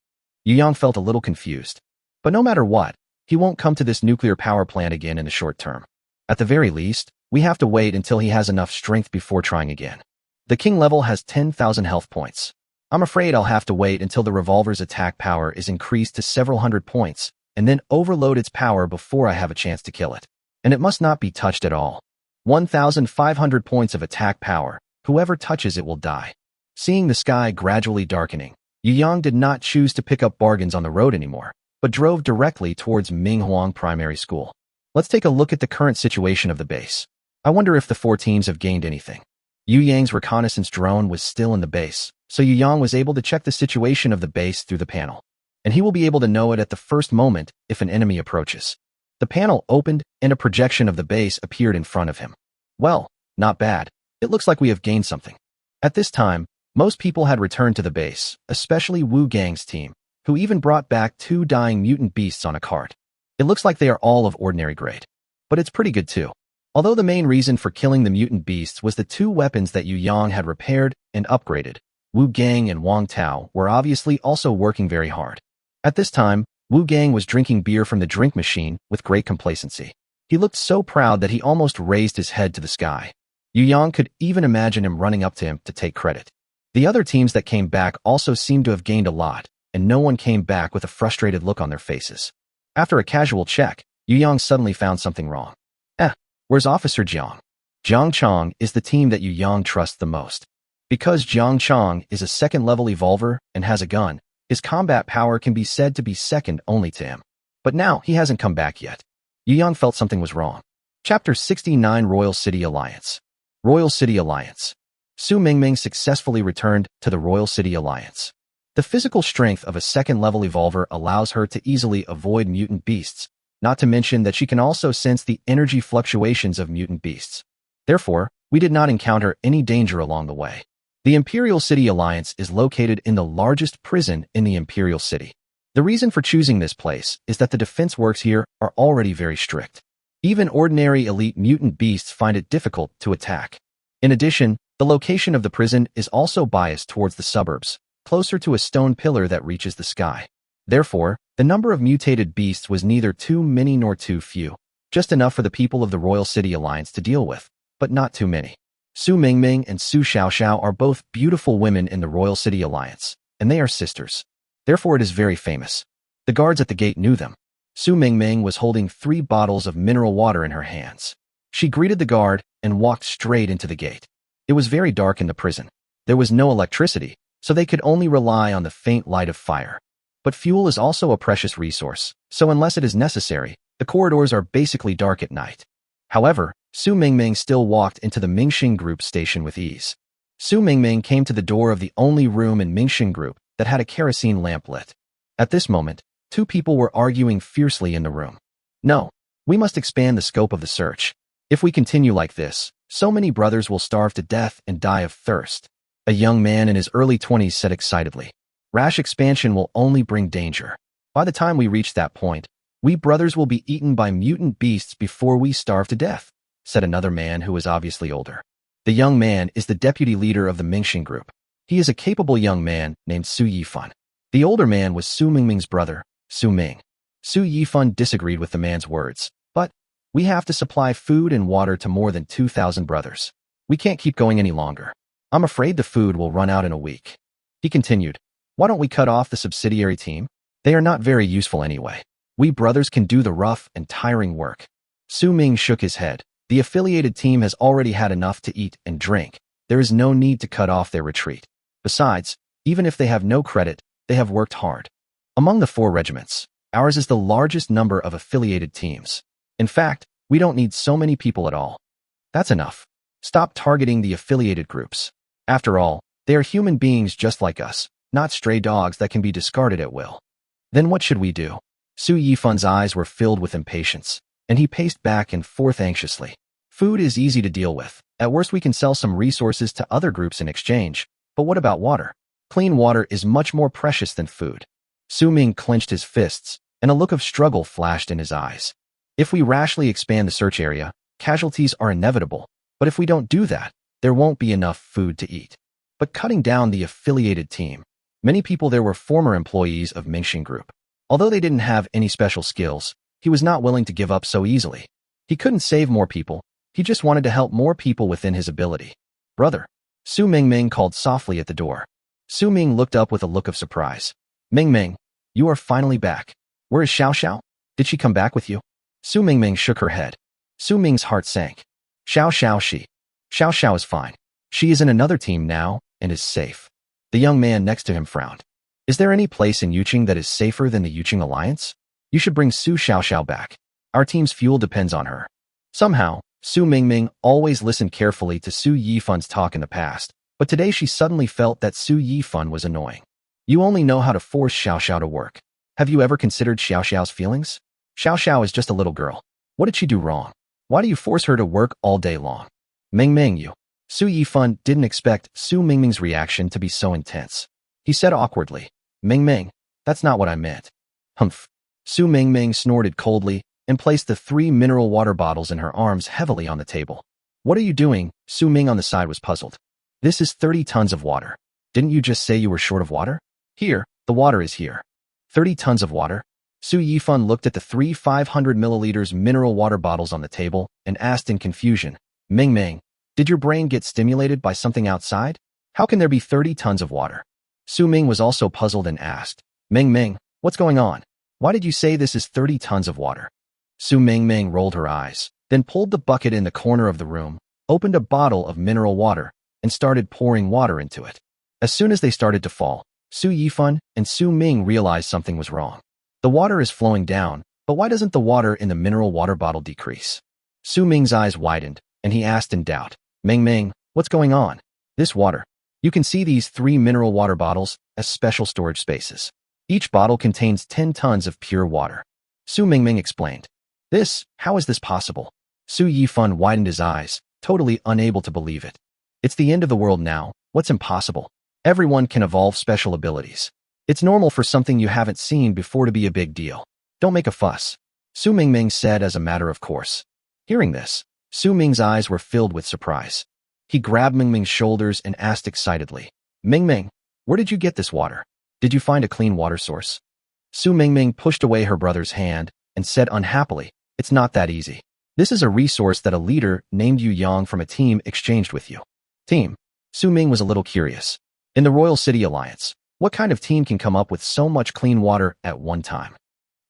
Yu Yang felt a little confused. But no matter what, he won't come to this nuclear power plant again in the short term. At the very least, we have to wait until he has enough strength before trying again. The king level has 10,000 health points. I'm afraid I'll have to wait until the revolver's attack power is increased to several hundred points, and then overload its power before I have a chance to kill it. And it must not be touched at all. 1,500 points of attack power. Whoever touches it will die. Seeing the sky gradually darkening, Yu Yang did not choose to pick up bargains on the road anymore, but drove directly towards Minghuang Primary School. Let's take a look at the current situation of the base. I wonder if the 4 teams have gained anything. Yu Yang's reconnaissance drone was still in the base, so Yu Yang was able to check the situation of the base through the panel. And he will be able to know it at the first moment if an enemy approaches. The panel opened and a projection of the base appeared in front of him. Well, not bad. It looks like we have gained something. At this time, most people had returned to the base, especially Wu Gang's team, who even brought back 2 dying mutant beasts on a cart. It looks like they are all of ordinary grade. But it's pretty good too. Although the main reason for killing the mutant beasts was the 2 weapons that Yu Yang had repaired and upgraded, Wu Gang and Wang Tao were obviously also working very hard. At this time, Wu Gang was drinking beer from the drink machine with great complacency. He looked so proud that he almost raised his head to the sky. Yu Yang could even imagine him running up to him to take credit. The other teams that came back also seemed to have gained a lot, and no one came back with a frustrated look on their faces. After a casual check, Yu Yang suddenly found something wrong. Where's Officer Jiang? Jiang Chong is the team that Yu Yang trusts the most. Because Jiang Chong is a second-level evolver and has a gun, his combat power can be said to be second only to him. But now he hasn't come back yet. Yu Yang felt something was wrong. Chapter 69 Royal City Alliance. Royal City Alliance. Su Mingming successfully returned to the Royal City Alliance. The physical strength of a second-level evolver allows her to easily avoid mutant beasts, not to mention that she can also sense the energy fluctuations of mutant beasts. Therefore, we did not encounter any danger along the way. The Imperial City Alliance is located in the largest prison in the Imperial City. The reason for choosing this place is that the defense works here are already very strict. Even ordinary elite mutant beasts find it difficult to attack. In addition, the location of the prison is also biased towards the suburbs, closer to a stone pillar that reaches the sky. Therefore, the number of mutated beasts was neither too many nor too few, just enough for the people of the Royal City Alliance to deal with, but not too many. Su Mingming and Su Xiaoxiao are both beautiful women in the Royal City Alliance, and they are sisters. Therefore it is very famous. The guards at the gate knew them. Su Mingming was holding 3 bottles of mineral water in her hands. She greeted the guard and walked straight into the gate. It was very dark in the prison. There was no electricity, so they could only rely on the faint light of fire. But fuel is also a precious resource, so unless it is necessary, the corridors are basically dark at night. However, Su Mingming still walked into the Mingxing Group station with ease. Su Mingming came to the door of the only room in Mingxing Group that had a kerosene lamp lit. At this moment, 2 people were arguing fiercely in the room. No, we must expand the scope of the search. If we continue like this, so many brothers will starve to death and die of thirst. A young man in his early 20s said excitedly. Rash expansion will only bring danger. By the time we reach that point, we brothers will be eaten by mutant beasts before we starve to death, said another man who was obviously older. The young man is the deputy leader of the Mingxing Group. He is a capable young man named Su Yifan. The older man was Su Mingming's brother, Su Ming. Su Yifan disagreed with the man's words, but we have to supply food and water to more than 2,000 brothers. We can't keep going any longer. I'm afraid the food will run out in a week. He continued, why don't we cut off the subsidiary team? They are not very useful anyway. We brothers can do the rough and tiring work. Su Ming shook his head. The affiliated team has already had enough to eat and drink. There is no need to cut off their retreat. Besides, even if they have no credit, they have worked hard. Among the 4 regiments, ours is the largest number of affiliated teams. In fact, we don't need so many people at all. That's enough. Stop targeting the affiliated groups. After all, they are human beings just like us, not stray dogs that can be discarded at will. Then what should we do? Su Yifan's eyes were filled with impatience, and he paced back and forth anxiously. Food is easy to deal with. At worst we can sell some resources to other groups in exchange. But what about water? Clean water is much more precious than food. Su Ming clenched his fists, and a look of struggle flashed in his eyes. If we rashly expand the search area, casualties are inevitable. But if we don't do that, there won't be enough food to eat. But cutting down the affiliated team, many people there were former employees of Mingxing Group. Although they didn't have any special skills, he was not willing to give up so easily. He couldn't save more people. He just wanted to help more people within his ability. Brother, Su Mingming called softly at the door. Su Ming looked up with a look of surprise. Mingming, you are finally back. Where is Xiaoxiao? Did she come back with you? Su Mingming shook her head. Su Ming's heart sank. Xiaoxiao is fine. She is in another team now and is safe. The young man next to him frowned. Is there any place in Yuqing that is safer than the Yuqing Alliance? You should bring Su Xiaoxiao back. Our team's fuel depends on her. Somehow, Su Mingming always listened carefully to Su Yifan's talk in the past, but today she suddenly felt that Su Yifan was annoying. You only know how to force Xiaoxiao to work. Have you ever considered Xiaoxiao's feelings? Xiaoxiao is just a little girl. What did she do wrong? Why do you force her to work all day long? Mingming, you. Su Yifan didn't expect Su Mingming's reaction to be so intense. He said awkwardly, Mingming, that's not what I meant. Humph. Su Mingming snorted coldly and placed the 3 mineral water bottles in her arms heavily on the table. What are you doing? Su Ming on the side was puzzled. This is 30 tons of water. Didn't you just say you were short of water? Here, the water is here. 30 tons of water? Su Yifan looked at the three 500 milliliters mineral water bottles on the table and asked in confusion, Ming Ming, did your brain get stimulated by something outside? How can there be 30 tons of water? Su Ming was also puzzled and asked, Ming Ming, what's going on? Why did you say this is 30 tons of water? Su Ming rolled her eyes, then pulled the bucket in the corner of the room, opened a bottle of mineral water, and started pouring water into it. As soon as they started to fall, Su Yifan and Su Ming realized something was wrong. The water is flowing down, but why doesn't the water in the mineral water bottle decrease? Su Ming's eyes widened, and he asked in doubt, Ming Ming, what's going on? This water. You can see these 3 mineral water bottles as special storage spaces. Each bottle contains 10 tons of pure water. Su Ming explained. How is this possible? Su Yifan widened his eyes, totally unable to believe it. It's the end of the world now. What's impossible? Everyone can evolve special abilities. It's normal for something you haven't seen before to be a big deal. Don't make a fuss, Su Ming said as a matter of course. Hearing this, Su Ming's eyes were filled with surprise. He grabbed Ming Ming's shoulders and asked excitedly, Ming Ming, where did you get this water? Did you find a clean water source? Su Ming pushed away her brother's hand and said unhappily, it's not that easy. This is a resource that a leader named Yu Yang from a team exchanged with you. Team? Su Ming was a little curious. In the Royal City Alliance, what kind of team can come up with so much clean water at one time?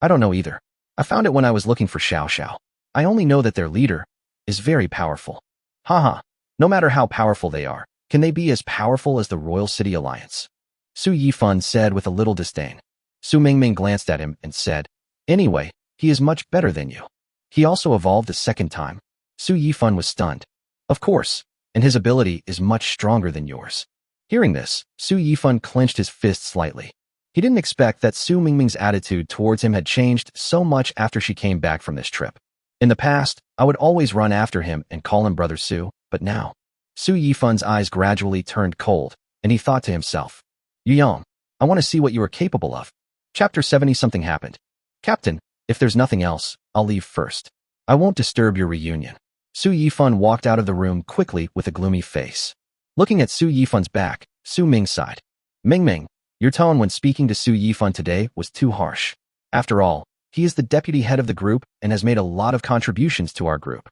I don't know either. I found it when I was looking for Xiao Xiao. I only know that their leader is very powerful. Haha, no matter how powerful they are, can they be as powerful as the Royal City Alliance? Su Yifan said with a little disdain. Su Ming glanced at him and said, anyway, he is much better than you. He also evolved a second time. Su Yifan was stunned. Of course, and his ability is much stronger than yours. Hearing this, Su Yifan clenched his fist slightly. He didn't expect that Su Ming's attitude towards him had changed so much after she came back from this trip. In the past, I would always run after him and call him Brother Su, but now, Su Yifan's eyes gradually turned cold, and he thought to himself, Yu Yang, I want to see what you are capable of. Chapter 70 Something happened. Captain, if there's nothing else, I'll leave first. I won't disturb your reunion. Su Yifan walked out of the room quickly with a gloomy face. Looking at Su Yifan's back, Su Ming sighed. Ming, your tone when speaking to Su Yifan today was too harsh. After all, he is the deputy head of the group and has made a lot of contributions to our group.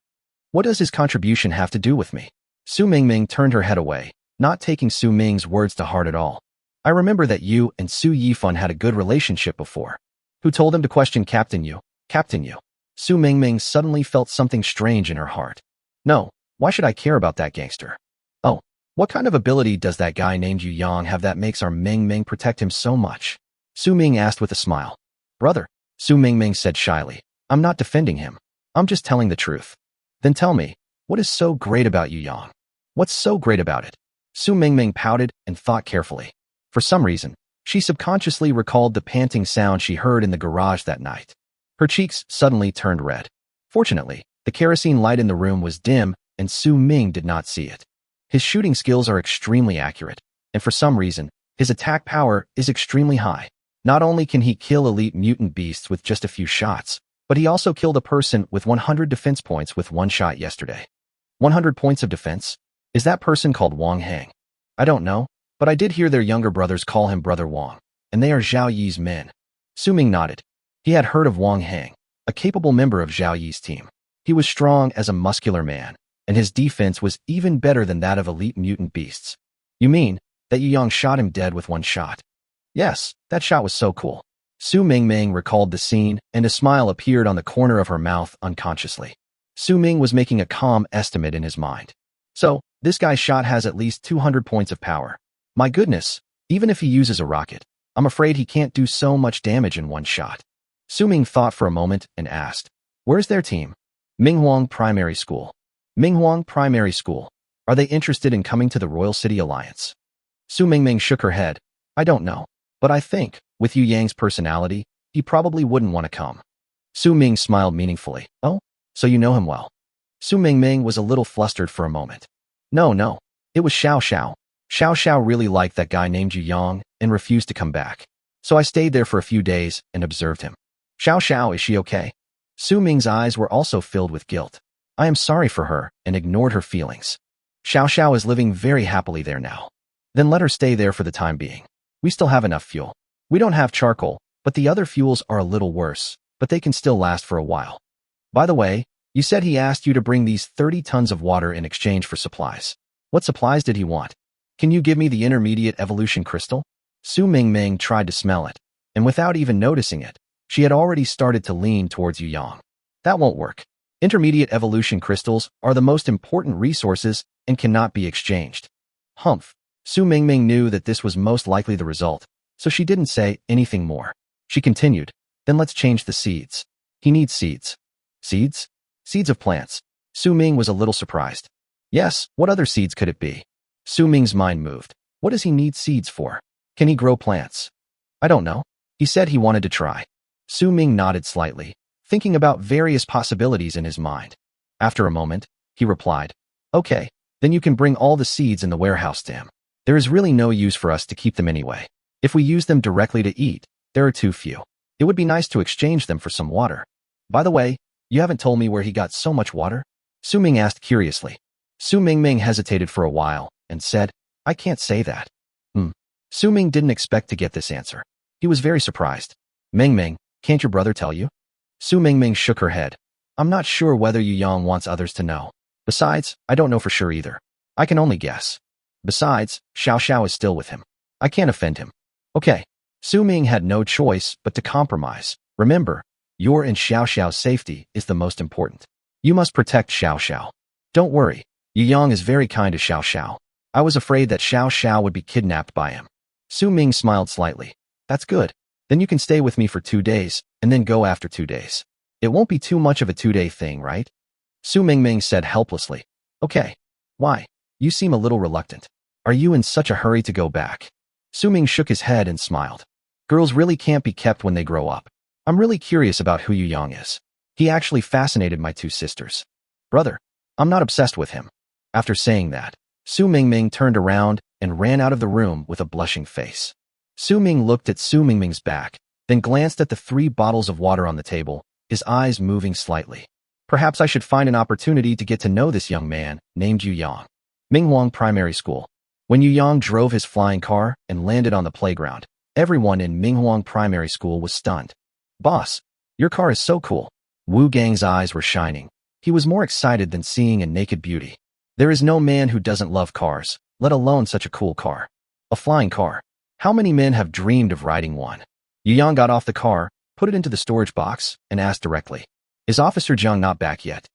What does his contribution have to do with me? Su Ming turned her head away, not taking Su Ming's words to heart at all. I remember that you and Su Yifan had a good relationship before. Who told him to question Captain Yu? Captain Yu. Su Ming suddenly felt something strange in her heart. No, why should I care about that gangster? Oh, what kind of ability does that guy named Yu Yang have that makes our Ming protect him so much? Su Ming asked with a smile. Brother, Su Ming said shyly, I'm not defending him. I'm just telling the truth. Then tell me, what is so great about Yu Yang? What's so great about it? Su Ming pouted and thought carefully. For some reason, she subconsciously recalled the panting sound she heard in the garage that night. Her cheeks suddenly turned red. Fortunately, the kerosene light in the room was dim, and Su Ming did not see it. His shooting skills are extremely accurate, and for some reason, his attack power is extremely high. Not only can he kill elite mutant beasts with just a few shots, but he also killed a person with 100 defense points with one shot yesterday. 100 points of defense? Is that person called Wang Hang? I don't know, but I did hear their younger brothers call him Brother Wang, and they are Zhao Yi's men. Su Ming nodded. He had heard of Wang Hang, a capable member of Zhao Yi's team. He was strong as a muscular man, and his defense was even better than that of elite mutant beasts. You mean that Yu Yang shot him dead with one shot? Yes, that shot was so cool. Su Ming recalled the scene, and a smile appeared on the corner of her mouth unconsciously. Su Ming was making a calm estimate in his mind. So, this guy's shot has at least 200 points of power. My goodness, even if he uses a rocket, I'm afraid he can't do so much damage in one shot. Su Ming thought for a moment and asked, where's their team? Minghuang Primary School. Minghuang Primary School. Are they interested in coming to the Royal City Alliance? Su Ming shook her head. I don't know, but I think, with Yu Yang's personality, he probably wouldn't want to come. Su Ming smiled meaningfully. Oh, so you know him well. Su Ming was a little flustered for a moment. No, it was Xiao Xiao. Xiao Xiao really liked that guy named Yu Yang and refused to come back. So I stayed there for a few days and observed him. Xiao Xiao, is she okay? Su Ming's eyes were also filled with guilt. I am sorry for her and ignored her feelings. Xiao Xiao is living very happily there now. Then let her stay there for the time being. We still have enough fuel. We don't have charcoal, but the other fuels are a little worse, but they can still last for a while. By the way, you said he asked you to bring these 30 tons of water in exchange for supplies. What supplies did he want? Can you give me the intermediate evolution crystal? Su Mingming tried to smell it, and without even noticing it, she had already started to lean towards Yu Yang. That won't work. Intermediate evolution crystals are the most important resources and cannot be exchanged. Humph. Su Mingming knew that this was most likely the result, so she didn't say anything more. She continued, then let's change the seeds. He needs seeds. Seeds? Seeds of plants. Su Ming was a little surprised. Yes, what other seeds could it be? Su Ming's mind moved. What does he need seeds for? Can he grow plants? I don't know. He said he wanted to try. Su Ming nodded slightly, thinking about various possibilities in his mind. After a moment, he replied, okay, then you can bring all the seeds in the warehouse dam. There is really no use for us to keep them anyway. If we use them directly to eat, there are too few. It would be nice to exchange them for some water. By the way, you haven't told me where he got so much water? Su Ming asked curiously. Su Mingming hesitated for a while and said, I can't say that. Su Ming didn't expect to get this answer. He was very surprised. Mingming, can't your brother tell you? Su Mingming shook her head. I'm not sure whether Yu Yang wants others to know. Besides, I don't know for sure either. I can only guess. Besides, Xiao Xiao is still with him. I can't offend him. Okay. Su Ming had no choice but to compromise. Remember, your and Xiao Xiao's safety is the most important. You must protect Xiao Xiao. Don't worry. Yu Yang is very kind to Xiao Xiao. I was afraid that Xiao Xiao would be kidnapped by him. Su Ming smiled slightly. That's good. Then you can stay with me for 2 days, and then go after 2 days. It won't be too much of a 2-day thing, right? Su Mingming said helplessly. Okay. Why? You seem a little reluctant. Are you in such a hurry to go back? Su Ming shook his head and smiled. Girls really can't be kept when they grow up. I'm really curious about who Yu Yang is. He actually fascinated my 2 sisters. Brother, I'm not obsessed with him. After saying that, Su Mingming turned around and ran out of the room with a blushing face. Su Ming looked at Su Mingming's back, then glanced at the 3 bottles of water on the table, his eyes moving slightly. Perhaps I should find an opportunity to get to know this young man named Yu Yang. Minghuang Primary School. When Yu Yang drove his flying car and landed on the playground, everyone in Minghuang Primary School was stunned. Boss, your car is so cool. Wu Gang's eyes were shining. He was more excited than seeing a naked beauty. There is no man who doesn't love cars, let alone such a cool car. A flying car. How many men have dreamed of riding one? Yu Yang got off the car, put it into the storage box, and asked directly, is Officer Zhang not back yet?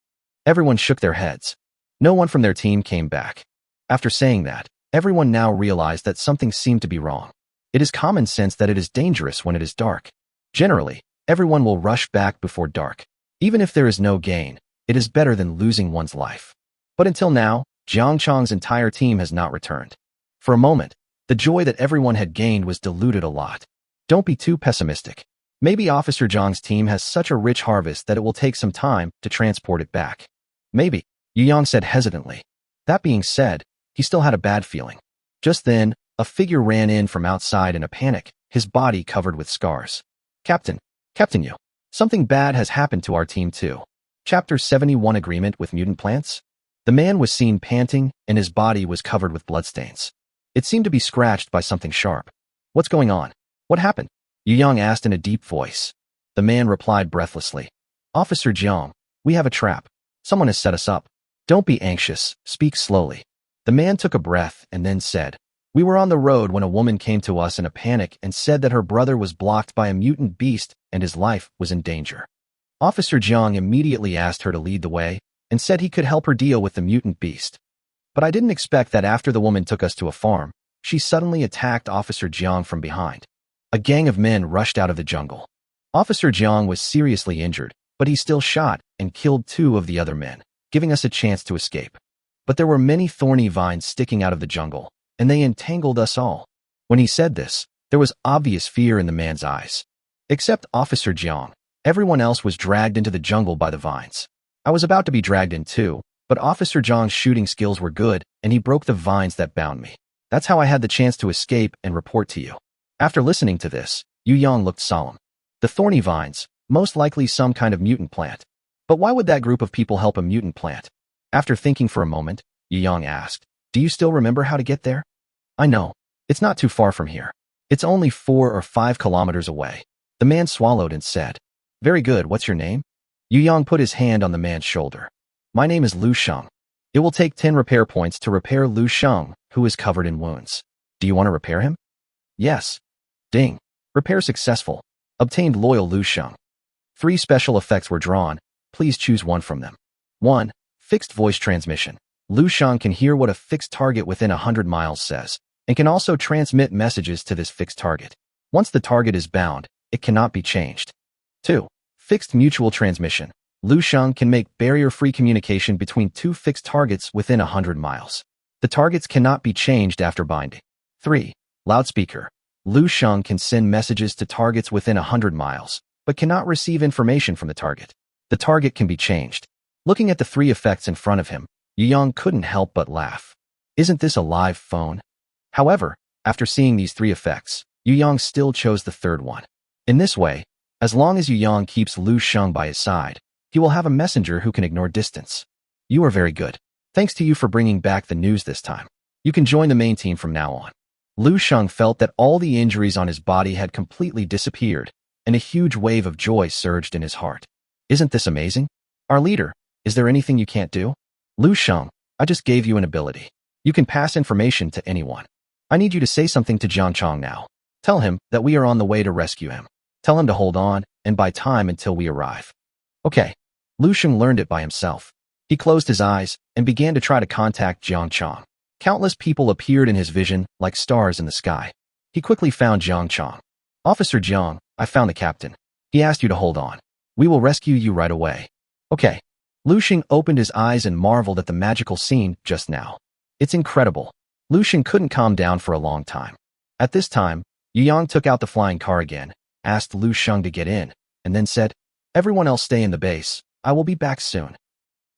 Everyone shook their heads. No one from their team came back. After saying that, everyone now realized that something seemed to be wrong. It is common sense that it is dangerous when it is dark. Generally, everyone will rush back before dark. Even if there is no gain, it is better than losing one's life. But until now, Jiang Chang's entire team has not returned. For a moment, the joy that everyone had gained was diluted a lot. Don't be too pessimistic. Maybe Officer Zhang's team has such a rich harvest that it will take some time to transport it back. Maybe, Yu Yang said hesitantly. That being said, he still had a bad feeling. Just then, a figure ran in from outside in a panic, his body covered with scars. Captain Yu, something bad has happened to our team too. Chapter 71 Agreement with Mutant Plants? The man was seen panting, and his body was covered with bloodstains. It seemed to be scratched by something sharp. What's going on? What happened? Yu Yang asked in a deep voice. The man replied breathlessly. Officer Jiang, we have a trap. Someone has set us up. Don't be anxious, speak slowly. The man took a breath and then said, we were on the road when a woman came to us in a panic and said that her brother was blocked by a mutant beast and his life was in danger. Officer Jiang immediately asked her to lead the way and said he could help her deal with the mutant beast. But I didn't expect that after the woman took us to a farm, she suddenly attacked Officer Jiang from behind. A gang of men rushed out of the jungle. Officer Jiang was seriously injured, but he still shot and killed 2 of the other men, giving us a chance to escape. But there were many thorny vines sticking out of the jungle, and they entangled us all. When he said this, there was obvious fear in the man's eyes. Except Officer Jiang, everyone else was dragged into the jungle by the vines. I was about to be dragged in too, but Officer Jiang's shooting skills were good, and he broke the vines that bound me. That's how I had the chance to escape and report to you. After listening to this, Yu Yang looked solemn. The thorny vines, most likely some kind of mutant plant. But why would that group of people help a mutant plant? After thinking for a moment, Yu Yang asked, do you still remember how to get there? I know. It's not too far from here. It's only 4 or 5 kilometers away. The man swallowed and said, "Very good, what's your name?" Yu Yang put his hand on the man's shoulder. "My name is Lu Sheng. It will take 10 repair points to repair Lu Sheng, who is covered in wounds. Do you want to repair him?" "Yes." Ding. Repair successful. Obtained loyal Lu Sheng. 3 special effects were drawn. Please choose one from them. 1. Fixed voice transmission. Lu Sheng can hear what a fixed target within 100 miles says, and can also transmit messages to this fixed target. Once the target is bound, it cannot be changed. 2. Fixed mutual transmission. Lu Sheng can make barrier-free communication between 2 fixed targets within 100 miles. The targets cannot be changed after binding. 3. Loudspeaker. Lu Sheng can send messages to targets within 100 miles, but cannot receive information from the target. The target can be changed. Looking at the 3 effects in front of him, Yu Yang couldn't help but laugh. Isn't this a live phone? However, after seeing these 3 effects, Yu Yang still chose the 3rd one. In this way, as long as Yu Yang keeps Lu Sheng by his side, he will have a messenger who can ignore distance. You are very good. Thanks to you for bringing back the news this time. You can join the main team from now on. Lu Sheng felt that all the injuries on his body had completely disappeared, and a huge wave of joy surged in his heart. Isn't this amazing? Our leader, is there anything you can't do? Lu Sheng, I just gave you an ability. You can pass information to anyone. I need you to say something to Jiang Chong now. Tell him that we are on the way to rescue him. Tell him to hold on and buy time until we arrive. Okay. Lu Sheng learned it by himself. He closed his eyes and began to try to contact Jiang Chong. Countless people appeared in his vision like stars in the sky. He quickly found Jiang Chong. "Officer Jiang, I found the captain. He asked you to hold on. We will rescue you right away." Okay. Lu Sheng opened his eyes and marveled at the magical scene just now. It's incredible. Lu Sheng couldn't calm down for a long time. At this time, Yu Yang took out the flying car again, asked Lu Sheng to get in, and then said, "Everyone else stay in the base. I will be back soon."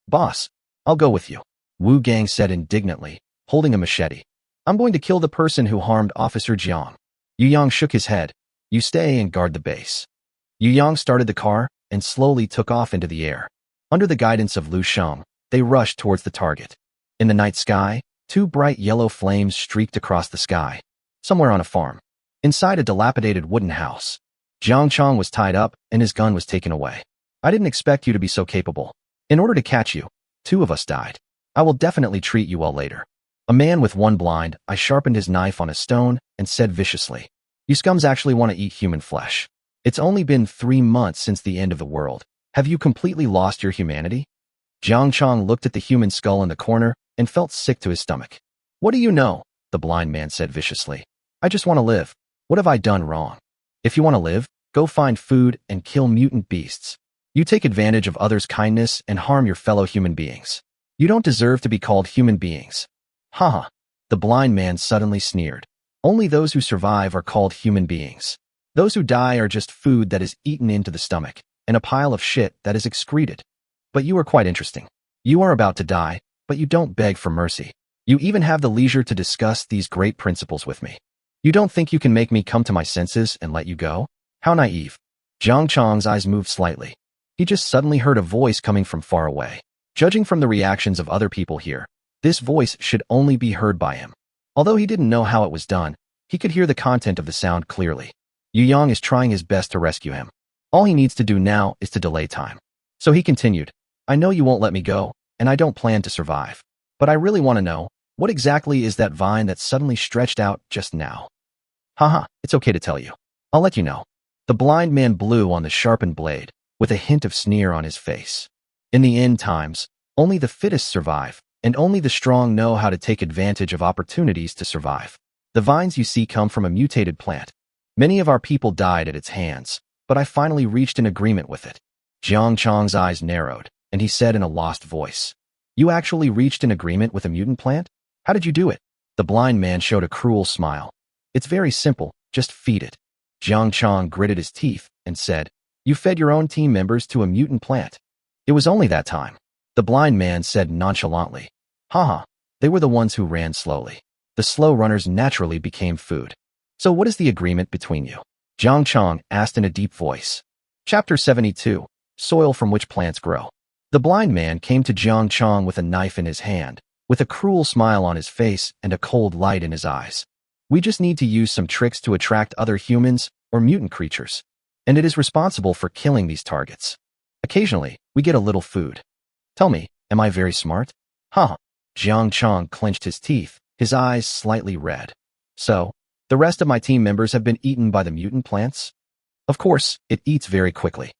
"Boss, I'll go with you," Wu Gang said indignantly, holding a machete. "I'm going to kill the person who harmed Officer Jiang." Yu Yang shook his head. "You stay and guard the base." Yu Yang started the car and slowly took off into the air. Under the guidance of Lu Sheng, they rushed towards the target. In the night sky, 2 bright yellow flames streaked across the sky. Somewhere on a farm. Inside a dilapidated wooden house. Jiang Chong was tied up and his gun was taken away. "I didn't expect you to be so capable. In order to catch you, 2 of us died. I will definitely treat you well later." A man with 1 blind eye sharpened his knife on a stone and said viciously, "You scums actually want to eat human flesh. It's only been 3 months since the end of the world. Have you completely lost your humanity?" Jiang Chong looked at the human skull in the corner and felt sick to his stomach. "What do you know?" the blind man said viciously. "I just want to live. What have I done wrong? If you want to live, go find food and kill mutant beasts. You take advantage of others' kindness and harm your fellow human beings. You don't deserve to be called human beings." Haha. The blind man suddenly sneered. "Only those who survive are called human beings. Those who die are just food that is eaten into the stomach, and a pile of shit that is excreted. But you are quite interesting. You are about to die, but you don't beg for mercy. You even have the leisure to discuss these great principles with me. You don't think you can make me come to my senses and let you go? How naive." Jiang Chong's eyes moved slightly. He just suddenly heard a voice coming from far away. Judging from the reactions of other people here, this voice should only be heard by him. Although he didn't know how it was done, he could hear the content of the sound clearly. Yu Yang is trying his best to rescue him. All he needs to do now is to delay time. So he continued, "I know you won't let me go, and I don't plan to survive. But I really want to know, what exactly is that vine that suddenly stretched out just now?" "Haha, it's okay to tell you. I'll let you know." The blind man blew on the sharpened blade, with a hint of sneer on his face. In the end times, only the fittest survive, and only the strong know how to take advantage of opportunities to survive. The vines you see come from a mutated plant. Many of our people died at its hands, but I finally reached an agreement with it. Jiang Chong's eyes narrowed, and he said in a lost voice, "You actually reached an agreement with a mutant plant? How did you do it?" The blind man showed a cruel smile. "It's very simple, just feed it." Jiang Chong gritted his teeth and said, "You fed your own team members to a mutant plant." "It was only that time," the blind man said nonchalantly. "Haha, they were the ones who ran slowly. The slow runners naturally became food. So what is the agreement between you?" Jiang Chong asked in a deep voice. Chapter 72, Soil from Which Plants Grow. The blind man came to Jiang Chong with a knife in his hand, with a cruel smile on his face and a cold light in his eyes. "We just need to use some tricks to attract other humans or mutant creatures. and it is responsible for killing these targets. Occasionally, we get a little food. Tell me, am I very smart? Huh. Jiang Chong clenched his teeth, his eyes slightly red. So, the rest of my team members have been eaten by the mutant plants? Of course, it eats very quickly.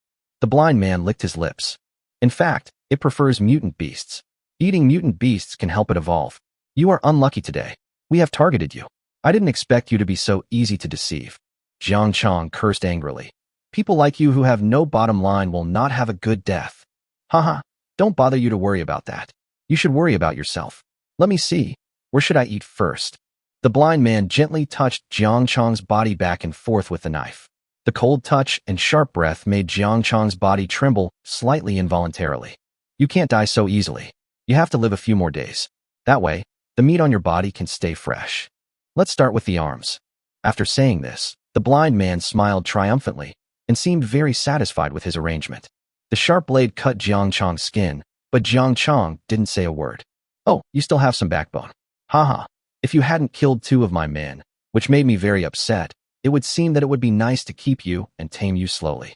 The blind man licked his lips. In fact, it prefers mutant beasts. Eating mutant beasts can help it evolve. You are unlucky today. We have targeted you. I didn't expect you to be so easy to deceive. Jiang Chong cursed angrily. People like you who have no bottom line will not have a good death. Haha, don't bother you to worry about that. You should worry about yourself. Let me see. Where should I eat first? The blind man gently touched Jiang Chong's body back and forth with the knife. The cold touch and sharp breath made Jiang Chong's body tremble slightly involuntarily. You can't die so easily. You have to live a few more days. That way, the meat on your body can stay fresh. Let's start with the arms. After saying this, the blind man smiled triumphantly and seemed very satisfied with his arrangement. The sharp blade cut Jiang Chong's skin, but Jiang Chong didn't say a word. Oh, you still have some backbone. Haha, if you hadn't killed 2 of my men, which made me very upset, it would seem that it would be nice to keep you and tame you slowly.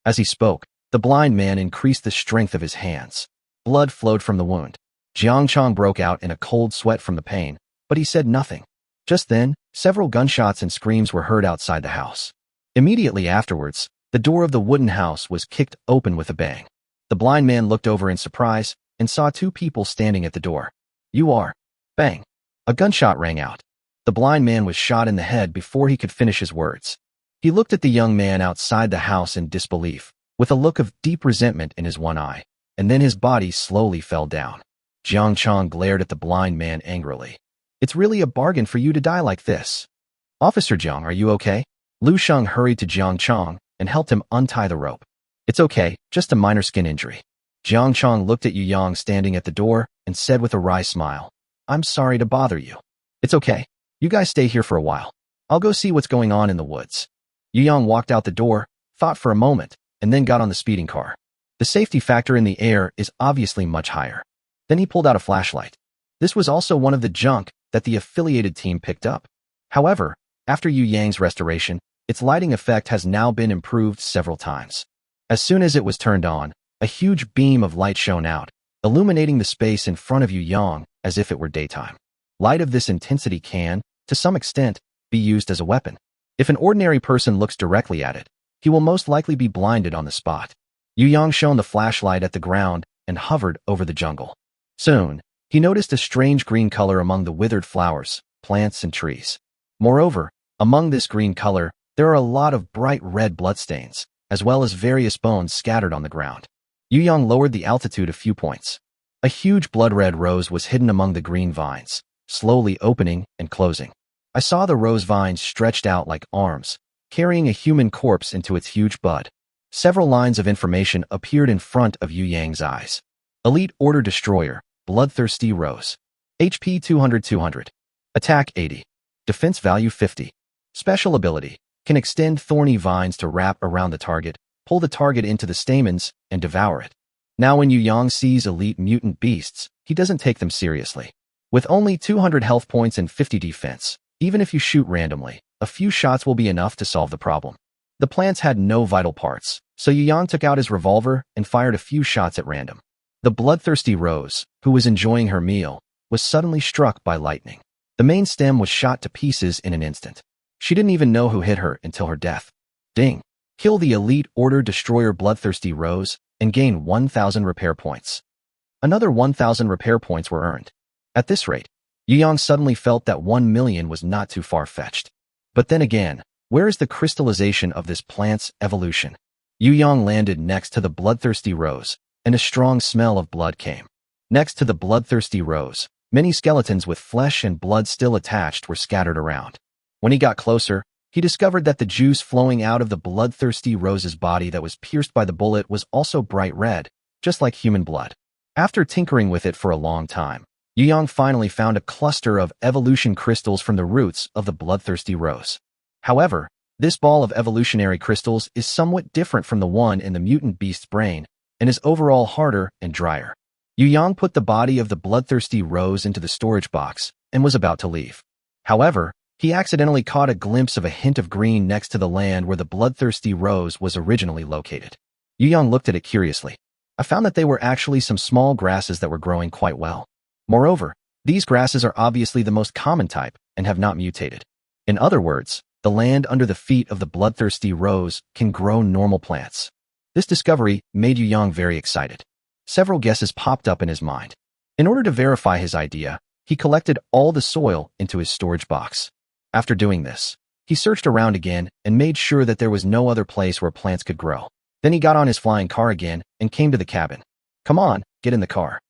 As he spoke, the blind man increased the strength of his hands. Blood flowed from the wound. Jiang Chong broke out in a cold sweat from the pain, but he said nothing. Just then, several gunshots and screams were heard outside the house. Immediately afterwards, the door of the wooden house was kicked open with a bang. The blind man looked over in surprise and saw 2 people standing at the door. You are. Bang. A gunshot rang out. The blind man was shot in the head before he could finish his words. He looked at the young man outside the house in disbelief, with a look of deep resentment in his one eye, and then his body slowly fell down. Jiang Chong glared at the blind man angrily. It's really a bargain for you to die like this. Officer Jiang, are you okay? Lu Sheng hurried to Jiang Chong and helped him untie the rope. It's okay, just a minor skin injury. Jiang Chong looked at Yu Yang standing at the door and said with a wry smile, I'm sorry to bother you. It's okay. You guys stay here for a while. I'll go see what's going on in the woods. Yu Yang walked out the door, thought for a moment, and then got on the speeding car. The safety factor in the air is obviously much higher. Then he pulled out a flashlight. This was also one of the junk that the affiliated team picked up. However, after Yu Yang's restoration, its lighting effect has now been improved several times. As soon as it was turned on, a huge beam of light shone out, illuminating the space in front of Yu Yang as if it were daytime. Light of this intensity can, to some extent, be used as a weapon. If an ordinary person looks directly at it, he will most likely be blinded on the spot. Yu Yang shone the flashlight at the ground and hovered over the jungle. Soon, he noticed a strange green color among the withered flowers, plants, and trees. Moreover, among this green color, there are a lot of bright red bloodstains, as well as various bones scattered on the ground. Yu Yang lowered the altitude a few points. A huge blood-red rose was hidden among the green vines, slowly opening and closing. I saw the rose vines stretched out like arms, carrying a human corpse into its huge bud. Several lines of information appeared in front of Yu Yang's eyes. Elite Order Destroyer, Bloodthirsty Rose. HP 200-200. Attack 80. Defense value 50. Special ability. Can extend thorny vines to wrap around the target, pull the target into the stamens, and devour it. Now when Yu Yang sees elite mutant beasts, he doesn't take them seriously. With only 200 health points and 50 defense, even if you shoot randomly, a few shots will be enough to solve the problem. The plants had no vital parts, so Yu Yang took out his revolver and fired a few shots at random. The bloodthirsty Rose, who was enjoying her meal, was suddenly struck by lightning. The main stem was shot to pieces in an instant. She didn't even know who hit her until her death. Ding. Kill the Elite Order Destroyer Bloodthirsty Rose and gain 1,000 repair points. Another 1,000 repair points were earned. At this rate, Yu Yang suddenly felt that 1 million was not too far-fetched. But then again, where is the crystallization of this plant's evolution? Yu Yang landed next to the bloodthirsty Rose, and a strong smell of blood came. Next to the bloodthirsty Rose, many skeletons with flesh and blood still attached were scattered around. When he got closer, he discovered that the juice flowing out of the bloodthirsty Rose's body that was pierced by the bullet was also bright red, just like human blood. After tinkering with it for a long time, Yu Yang finally found a cluster of evolution crystals from the roots of the bloodthirsty Rose. However, this ball of evolutionary crystals is somewhat different from the one in the mutant beast's brain and is overall harder and drier. Yu Yang put the body of the bloodthirsty Rose into the storage box and was about to leave. However, He accidentally caught a glimpse of a hint of green next to the land where the bloodthirsty rose was originally located. Yu Yang looked at it curiously. I found that they were actually some small grasses that were growing quite well. Moreover, these grasses are obviously the most common type and have not mutated. In other words, the land under the feet of the bloodthirsty rose can grow normal plants. This discovery made Yu Yang very excited. Several guesses popped up in his mind. In order to verify his idea, he collected all the soil into his storage box. After doing this, he searched around again and made sure that there was no other place where plants could grow. Then he got on his flying car again and came to the cabin. Come on, get in the car.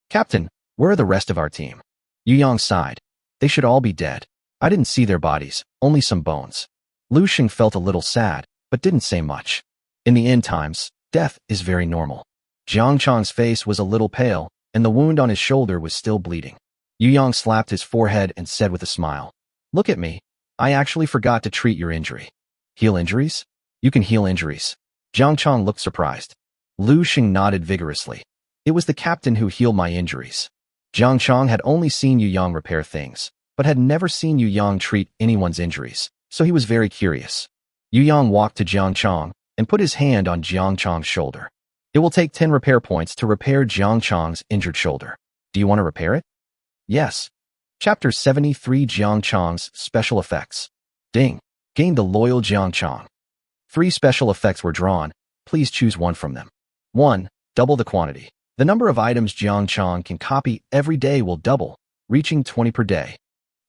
Captain, where are the rest of our team? Yu Yang sighed. They should all be dead. I didn't see their bodies, only some bones. Lu Xing felt a little sad, but didn't say much. In the end times, death is very normal. Jiang Chang's face was a little pale, and the wound on his shoulder was still bleeding. Yu Yang slapped his forehead and said with a smile, "Look at me. I actually forgot to treat your injury." Heal injuries? You can heal injuries. Jiang Chang looked surprised. Lu Xing nodded vigorously. It was the captain who healed my injuries. Jiang Chang had only seen Yu Yang repair things, but had never seen Yu Yang treat anyone's injuries, so he was very curious. Yu Yang walked to Jiang Chang and put his hand on Jiang Chang's shoulder. It will take 10 repair points to repair Jiang Chang's injured shoulder. Do you want to repair it? Yes. Chapter 73 Jiang Chang's Special Effects. Ding. Gain the loyal Jiang Chang. 3 special effects were drawn. Please choose one from them. 1. Double the quantity. The number of items Jiang Chang can copy every day will double, reaching 20 per day.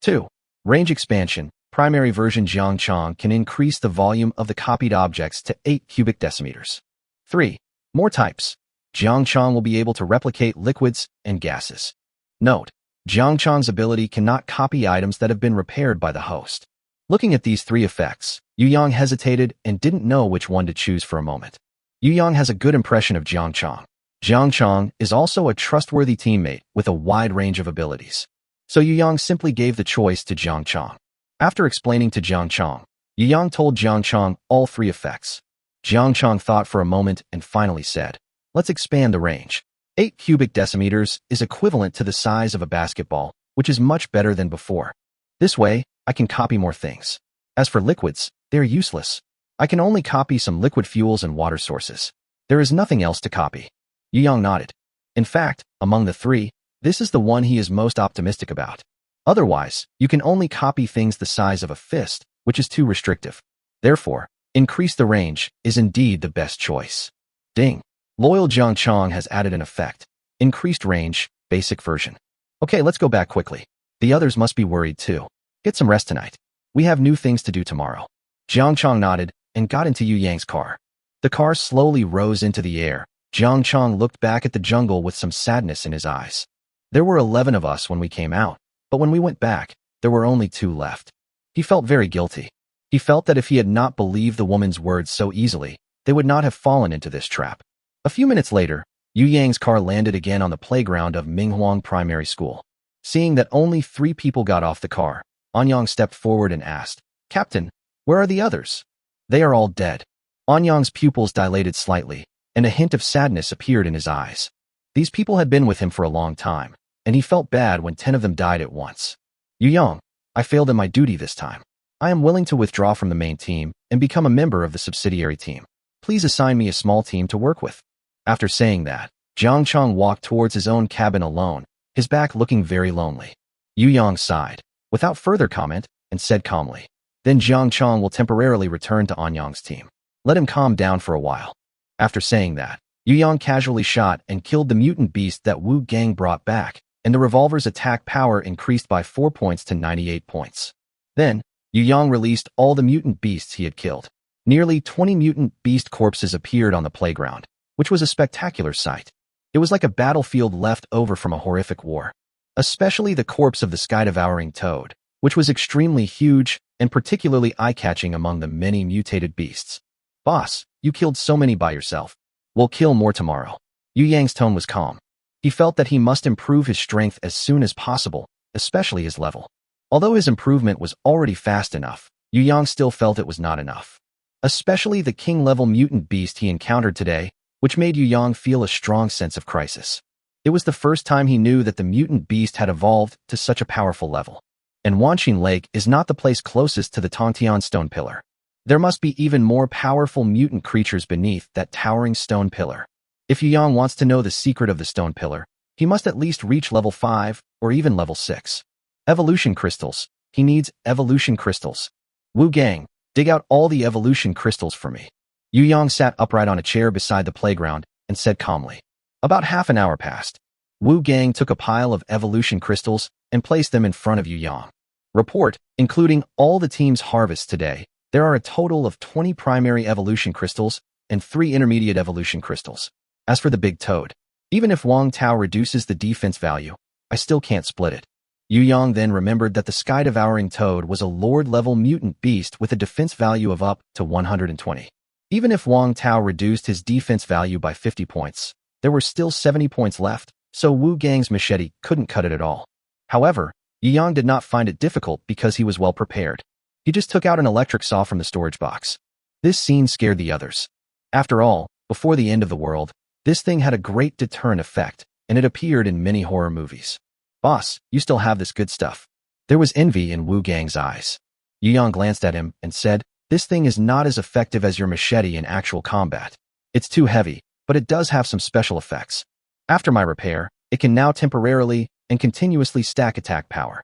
2. Range expansion. Primary version Jiang Chang can increase the volume of the copied objects to 8 cubic decimeters. 3. More types. Jiang Chang will be able to replicate liquids and gases. Note: Jiang Chang's ability cannot copy items that have been repaired by the host. Looking at these 3 effects, Yu Yang hesitated and didn't know which one to choose for a moment. Yu Yang has a good impression of Jiang Chang. Jiang Chang is also a trustworthy teammate with a wide range of abilities. So Yu Yang simply gave the choice to Jiang Chang. After explaining to Jiang Chang, Yu Yang told Jiang Chang all 3 effects. Jiang Chang thought for a moment and finally said, "Let's expand the range. 8 cubic decimeters is equivalent to the size of a basketball, which is much better than before. This way, I can copy more things. As for liquids, they're useless. I can only copy some liquid fuels and water sources. There is nothing else to copy." Yu Yang nodded. In fact, among the 3, this is the one he is most optimistic about. Otherwise, you can only copy things the size of a fist, which is too restrictive. Therefore, increase the range is indeed the best choice. Ding. Loyal Jiang Chang has added an effect. Increased range, basic version. Okay, let's go back quickly. The others must be worried too. Get some rest tonight. We have new things to do tomorrow. Jiang Chang nodded and got into Yu Yang's car. The car slowly rose into the air. Jiang Chang looked back at the jungle with some sadness in his eyes. There were 11 of us when we came out, but when we went back, there were only 2 left. He felt very guilty. He felt that if he had not believed the woman's words so easily, they would not have fallen into this trap. A few minutes later, Yu Yang's car landed again on the playground of Minghuang Primary School. Seeing that only 3 people got off the car, Anyang stepped forward and asked, "Captain, where are the others?" "They are all dead." Anyang's pupils dilated slightly, and a hint of sadness appeared in his eyes. These people had been with him for a long time, and he felt bad when 10 of them died at once. "Yu Yang, I failed in my duty this time. I am willing to withdraw from the main team and become a member of the subsidiary team. Please assign me a small team to work with." After saying that, Jiang Chang walked towards his own cabin alone, his back looking very lonely. Yu Yang sighed, without further comment, and said calmly, "Then Jiang Chang will temporarily return to Anyang's team. Let him calm down for a while." After saying that, Yu Yang casually shot and killed the mutant beast that Wu Gang brought back, and the revolver's attack power increased by 4 points to 98 points. Then, Yu Yang released all the mutant beasts he had killed. Nearly 20 mutant beast corpses appeared on the playground, which was a spectacular sight. It was like a battlefield left over from a horrific war. Especially the corpse of the sky-devouring toad, which was extremely huge and particularly eye-catching among the many mutated beasts. "Boss, you killed so many by yourself. We'll kill more tomorrow." Yu Yang's tone was calm. He felt that he must improve his strength as soon as possible, especially his level. Although his improvement was already fast enough, Yu Yang still felt it was not enough. Especially the king-level mutant beast he encountered today, which made Yu Yang feel a strong sense of crisis. It was the first time he knew that the mutant beast had evolved to such a powerful level. and Wanqing Lake is not the place closest to the Tongtian stone pillar. There must be even more powerful mutant creatures beneath that towering stone pillar. If Yang wants to know the secret of the stone pillar, he must at least reach level 5 or even level 6. Evolution crystals. He needs evolution crystals. Wu Gang, dig out all the evolution crystals for me. Yu Yang sat upright on a chair beside the playground and said calmly. About half an hour passed. Wu Gang took a pile of evolution crystals and placed them in front of Yu Yang. Report, including all the team's harvests today, there are a total of 20 primary evolution crystals and 3 intermediate evolution crystals. As for the big toad, even if Wang Tao reduces the defense value, I still can't split it. Yu Yang then remembered that the sky-devouring toad was a lord-level mutant beast with a defense value of up to 120. Even if Wang Tao reduced his defense value by 50 points, there were still 70 points left, so Wu Gang's machete couldn't cut it at all. However, Yu Yang did not find it difficult because he was well prepared. He just took out an electric saw from the storage box. This scene scared the others. After all, before the end of the world, this thing had a great deterrent effect, and it appeared in many horror movies. Boss, you still have this good stuff. There was envy in Wu Gang's eyes. Yu Yang glanced at him and said, this thing is not as effective as your machete in actual combat. It's too heavy, but it does have some special effects. After my repair, it can now temporarily and continuously stack attack power.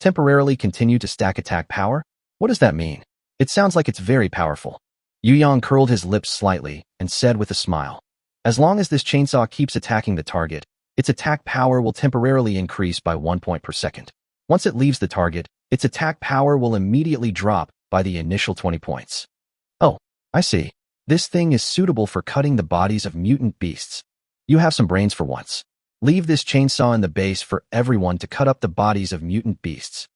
Temporarily continue to stack attack power? What does that mean? It sounds like it's very powerful. Yu Yang curled his lips slightly and said with a smile, as long as this chainsaw keeps attacking the target, its attack power will temporarily increase by 1 point per second. Once it leaves the target, its attack power will immediately drop by the initial 20 points. Oh, I see. This thing is suitable for cutting the bodies of mutant beasts. You have some brains for once. Leave this chainsaw in the base for everyone to cut up the bodies of mutant beasts.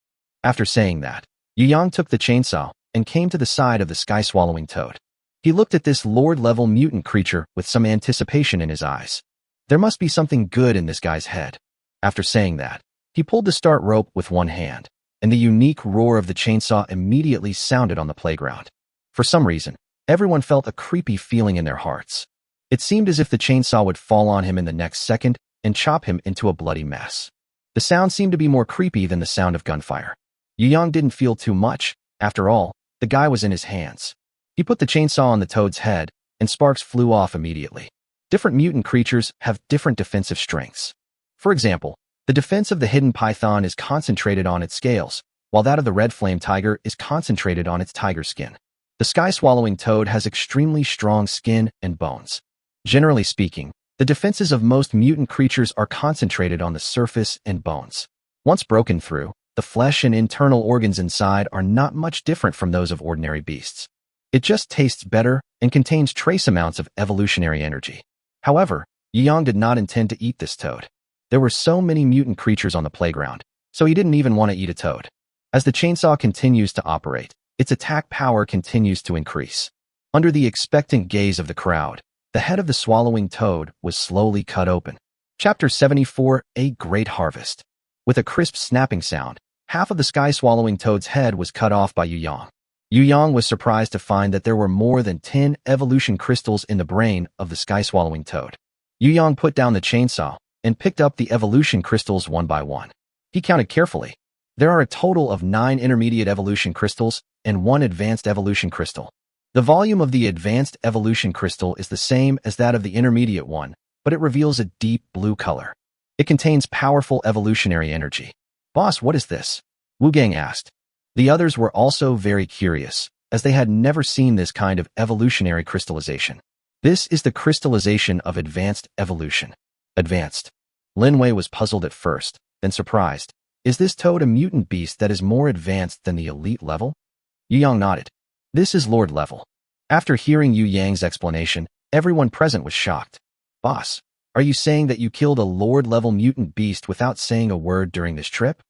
After saying that, Yu Yang took the chainsaw and came to the side of the sky-swallowing toad. He looked at this lord-level mutant creature with some anticipation in his eyes. There must be something good in this guy's head. After saying that, he pulled the start rope with one hand, and the unique roar of the chainsaw immediately sounded on the playground. For some reason, everyone felt a creepy feeling in their hearts. It seemed as if the chainsaw would fall on him in the next second and chop him into a bloody mess. The sound seemed to be more creepy than the sound of gunfire. Yu Yang didn't feel too much. After all, the guy was in his hands. He put the chainsaw on the toad's head, and sparks flew off immediately. Different mutant creatures have different defensive strengths. For example, the defense of the hidden python is concentrated on its scales, while that of the red flame tiger is concentrated on its tiger skin. The sky-swallowing toad has extremely strong skin and bones. Generally speaking, the defenses of most mutant creatures are concentrated on the surface and bones. Once broken through, the flesh and internal organs inside are not much different from those of ordinary beasts. It just tastes better and contains trace amounts of evolutionary energy. However, Yu Yang did not intend to eat this toad. There were so many mutant creatures on the playground, so he didn't even want to eat a toad. As the chainsaw continues to operate, its attack power continues to increase. Under the expectant gaze of the crowd, the head of the swallowing toad was slowly cut open. Chapter 74, A Great Harvest. With a crisp snapping sound, half of the sky-swallowing toad's head was cut off by Yu Yang. Yu Yang was surprised to find that there were more than 10 evolution crystals in the brain of the sky-swallowing toad. Yu Yang put down the chainsaw and picked up the evolution crystals one by one. He counted carefully. There are a total of 9 intermediate evolution crystals and 1 advanced evolution crystal. The volume of the advanced evolution crystal is the same as that of the intermediate one, but it reveals a deep blue color. It contains powerful evolutionary energy. Boss, what is this? Wu Gang asked. The others were also very curious, as they had never seen this kind of evolutionary crystallization. This is the crystallization of advanced evolution. Advanced. Lin Wei was puzzled at first, then surprised. Is this toad a mutant beast that is more advanced than the elite level? Yu Yang nodded. This is Lord level. After hearing Yu Yang's explanation, everyone present was shocked. Boss, are you saying that you killed a Lord level mutant beast without saying a word during this trip?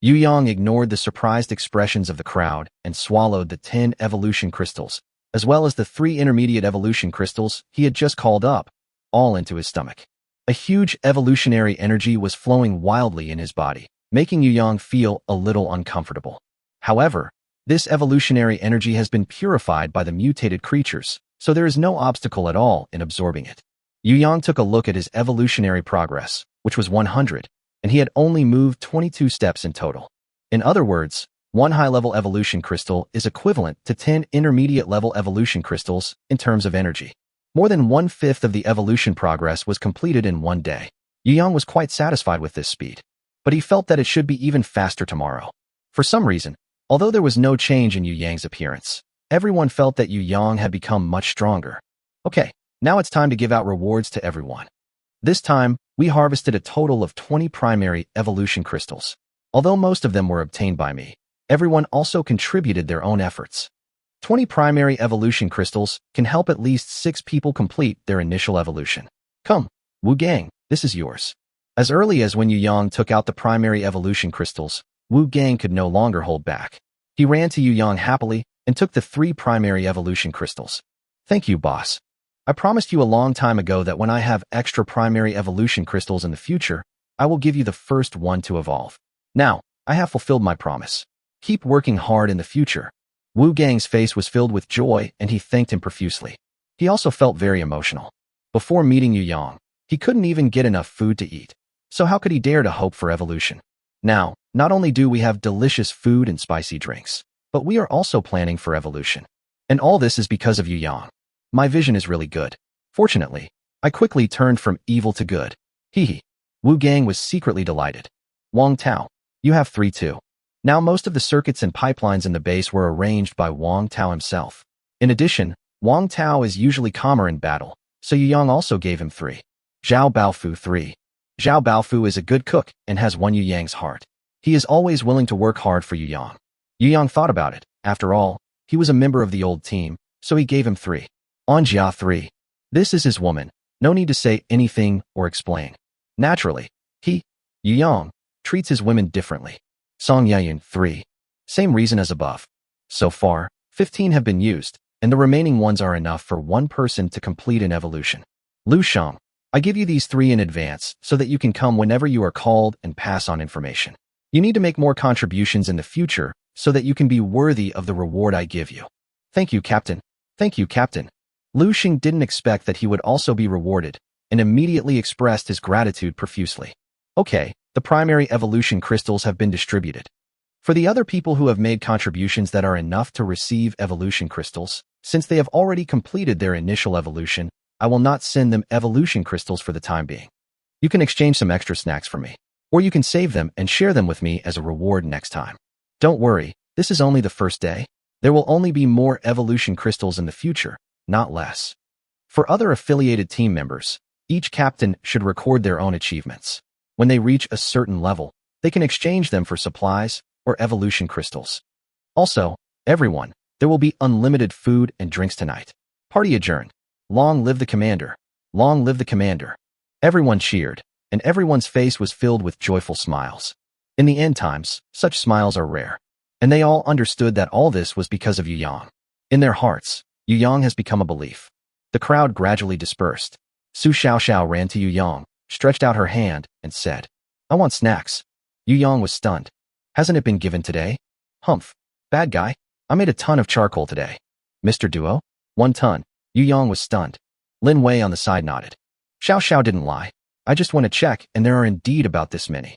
Yu Yang ignored the surprised expressions of the crowd and swallowed the 10 evolution crystals, as well as the 3 intermediate evolution crystals he had just called up, all into his stomach. A huge evolutionary energy was flowing wildly in his body, making Yu Yang feel a little uncomfortable. However, this evolutionary energy has been purified by the mutated creatures, so there is no obstacle at all in absorbing it. Yu Yang took a look at his evolutionary progress, which was 100, and he had only moved 22 steps in total. In other words, one high-level evolution crystal is equivalent to 10 intermediate-level evolution crystals in terms of energy. More than 1/5 of the evolution progress was completed in one day. Yu Yang was quite satisfied with this speed, but he felt that it should be even faster tomorrow. For some reason, although there was no change in Yu Yang's appearance, everyone felt that Yu Yang had become much stronger. Okay, now it's time to give out rewards to everyone. This time, we harvested a total of 20 primary evolution crystals. Although most of them were obtained by me, everyone also contributed their own efforts. 20 primary evolution crystals can help at least 6 people complete their initial evolution. Come, Wu Gang, this is yours. As early as when Yu Yang took out the primary evolution crystals, Wu Gang could no longer hold back. He ran to Yu Yang happily and took the 3 primary evolution crystals. Thank you, boss. I promised you a long time ago that when I have extra primary evolution crystals in the future, I will give you the first one to evolve. Now, I have fulfilled my promise. Keep working hard in the future. Wu Gang's face was filled with joy and he thanked him profusely. He also felt very emotional. Before meeting Yu Yang, he couldn't even get enough food to eat. So how could he dare to hope for evolution? Now, not only do we have delicious food and spicy drinks, but we are also planning for evolution. And all this is because of Yu Yang. My vision is really good. Fortunately, I quickly turned from evil to good. Hee. Wu Gang was secretly delighted. Wang Tao, you have 3 too. Now most of the circuits and pipelines in the base were arranged by Wang Tao himself. In addition, Wang Tao is usually calmer in battle, so Yu Yang also gave him 3. Zhao Baofu 3. Zhao Baofu is a good cook and has won Yu Yang's heart. He is always willing to work hard for Yu Yang. Yu Yang thought about it. After all, he was a member of the old team, so he gave him 3. Anjia 3. This is his woman. No need to say anything or explain. Naturally, Yu Yang, treats his women differently. Song Yayan 3. Same reason as above. So far, 15 have been used, and the remaining ones are enough for one person to complete an evolution. Lu Shang, I give you these 3 in advance so that you can come whenever you are called and pass on information. You need to make more contributions in the future so that you can be worthy of the reward I give you. Thank you, Captain. Thank you, Captain. Lu Xing didn't expect that he would also be rewarded and immediately expressed his gratitude profusely. Okay, the primary evolution crystals have been distributed. For the other people who have made contributions that are enough to receive evolution crystals, since they have already completed their initial evolution, I will not send them evolution crystals for the time being. You can exchange some extra snacks for me, or you can save them and share them with me as a reward next time. Don't worry, this is only the first day. There will only be more evolution crystals in the future, not less. For other affiliated team members, each captain should record their own achievements. When they reach a certain level, they can exchange them for supplies or evolution crystals. Also, everyone, there will be unlimited food and drinks tonight. Party adjourned. Long live the commander. Long live the commander. Everyone cheered, and everyone's face was filled with joyful smiles. In the end times, such smiles are rare. And they all understood that all this was because of Yu Yang. In their hearts, Yu Yang has become a belief. The crowd gradually dispersed. Su Xiaoxiao ran to Yu Yang, stretched out her hand, and said, I want snacks. Yu Yang was stunned. Hasn't it been given today? Humph. Bad guy. I made a ton of charcoal today. Mr. Duo? 1 ton. Yu Yang was stunned. Lin Wei on the side nodded. Xiao Xiao didn't lie. I just went to check, and there are indeed about this many.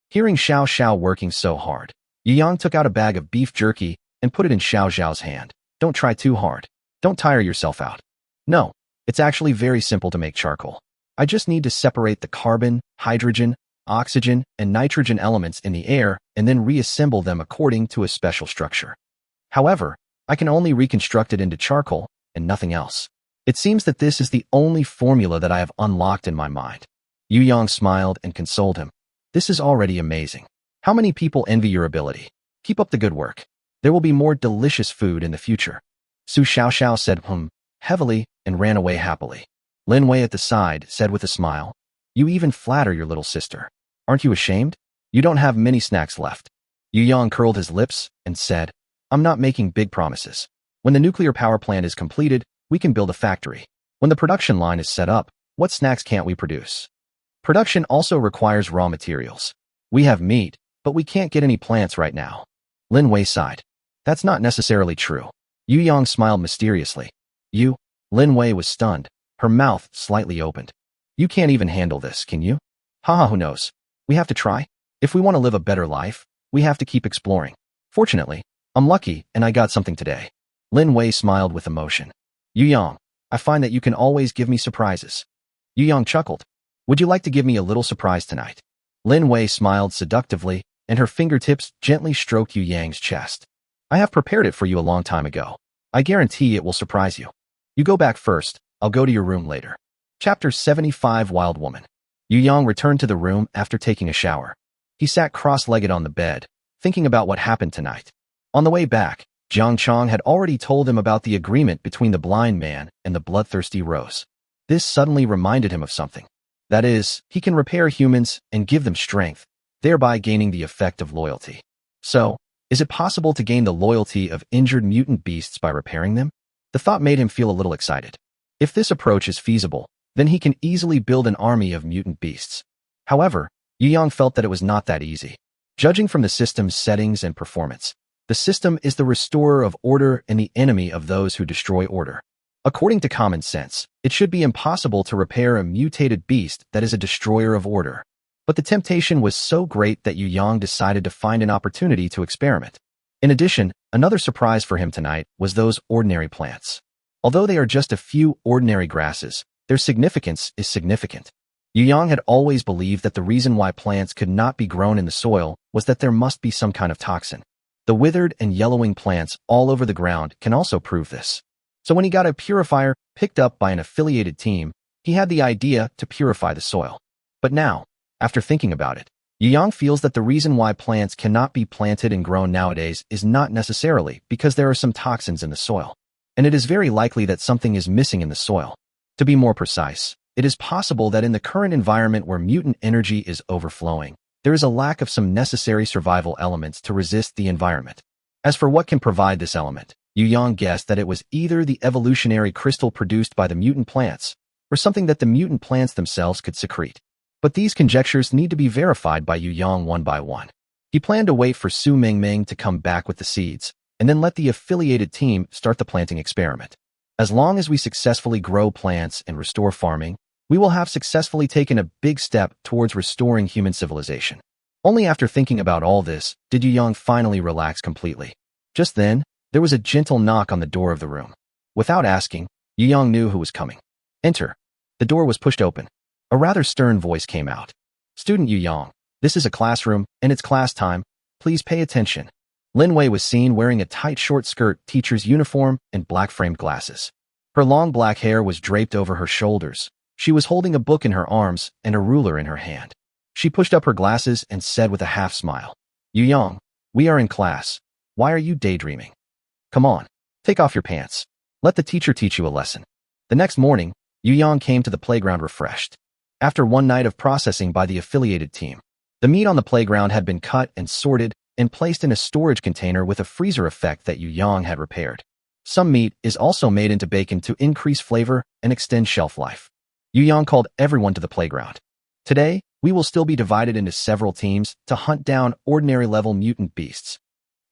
Hearing Xiao Xiao working so hard, Yu Yang took out a bag of beef jerky and put it in Xiao Xiao's hand. Don't try too hard. Don't tire yourself out. No, it's actually very simple to make charcoal. I just need to separate the carbon, hydrogen, oxygen, and nitrogen elements in the air and then reassemble them according to a special structure. However, I can only reconstruct it into charcoal and nothing else. It seems that this is the only formula that I have unlocked in my mind. Yu Yang smiled and consoled him. This is already amazing. How many people envy your ability? Keep up the good work. There will be more delicious food in the future. Su Xiaoxiao said heavily and ran away happily. Lin Wei at the side said with a smile, You even flatter your little sister. Aren't you ashamed? You don't have many snacks left. Yu Yang curled his lips and said, I'm not making big promises. When the nuclear power plant is completed, we can build a factory. When the production line is set up, what snacks can't we produce? Production also requires raw materials. We have meat, but we can't get any plants right now. Lin Wei sighed. That's not necessarily true. Yu Yang smiled mysteriously. You? Lin Wei was stunned, her mouth slightly opened. You can't even handle this, can you? Haha, who knows? We have to try. If we want to live a better life, we have to keep exploring. Fortunately, I'm lucky and I got something today. Lin Wei smiled with emotion. Yu Yang, I find that you can always give me surprises. Yu Yang chuckled. Would you like to give me a little surprise tonight? Lin Wei smiled seductively, and her fingertips gently stroked Yu Yang's chest. I have prepared it for you a long time ago. I guarantee it will surprise you. You go back first, I'll go to your room later. Chapter 75 Wild Woman. Yu Yang returned to the room after taking a shower. He sat cross-legged on the bed, thinking about what happened tonight. On the way back, Jiang Chong had already told him about the agreement between the blind man and the bloodthirsty rose. This suddenly reminded him of something. That is, he can repair humans and give them strength, thereby gaining the effect of loyalty. So, is it possible to gain the loyalty of injured mutant beasts by repairing them? The thought made him feel a little excited. If this approach is feasible, then he can easily build an army of mutant beasts. However, Yu Yang felt that it was not that easy. Judging from the system's settings and performance, the system is the restorer of order and the enemy of those who destroy order. According to common sense, it should be impossible to repair a mutated beast that is a destroyer of order. But the temptation was so great that Yu Yang decided to find an opportunity to experiment. In addition, another surprise for him tonight was those ordinary plants. Although they are just a few ordinary grasses, their significance is significant. Yu Yang had always believed that the reason why plants could not be grown in the soil was that there must be some kind of toxin. The withered and yellowing plants all over the ground can also prove this. So when he got a purifier picked up by an affiliated team, he had the idea to purify the soil. But now, after thinking about it, Yu Yang feels that the reason why plants cannot be planted and grown nowadays is not necessarily because there are some toxins in the soil. And it is very likely that something is missing in the soil. To be more precise, it is possible that in the current environment where mutant energy is overflowing, there is a lack of some necessary survival elements to resist the environment. As for what can provide this element, Yu Yang guessed that it was either the evolutionary crystal produced by the mutant plants, or something that the mutant plants themselves could secrete. But these conjectures need to be verified by Yu Yang one by one. He planned to wait for Su Mingming to come back with the seeds, and then let the affiliated team start the planting experiment. As long as we successfully grow plants and restore farming, we will have successfully taken a big step towards restoring human civilization. Only after thinking about all this did Yu Yang finally relax completely. Just then, there was a gentle knock on the door of the room. Without asking, Yu Yang knew who was coming. Enter. The door was pushed open. A rather stern voice came out. Student Yu Yang, this is a classroom, and it's class time. Please pay attention. Lin Wei was seen wearing a tight short skirt, teacher's uniform, and black-framed glasses. Her long black hair was draped over her shoulders. She was holding a book in her arms and a ruler in her hand. She pushed up her glasses and said with a half-smile, Yu Yang, we are in class. Why are you daydreaming? Come on, take off your pants. Let the teacher teach you a lesson. The next morning, Yu Yang came to the playground refreshed. After one night of processing by the affiliated team, the meat on the playground had been cut and sorted and placed in a storage container with a freezer effect that Yu Yang had repaired. Some meat is also made into bacon to increase flavor and extend shelf life. Yu Yang called everyone to the playground. Today, we will still be divided into several teams to hunt down ordinary-level mutant beasts.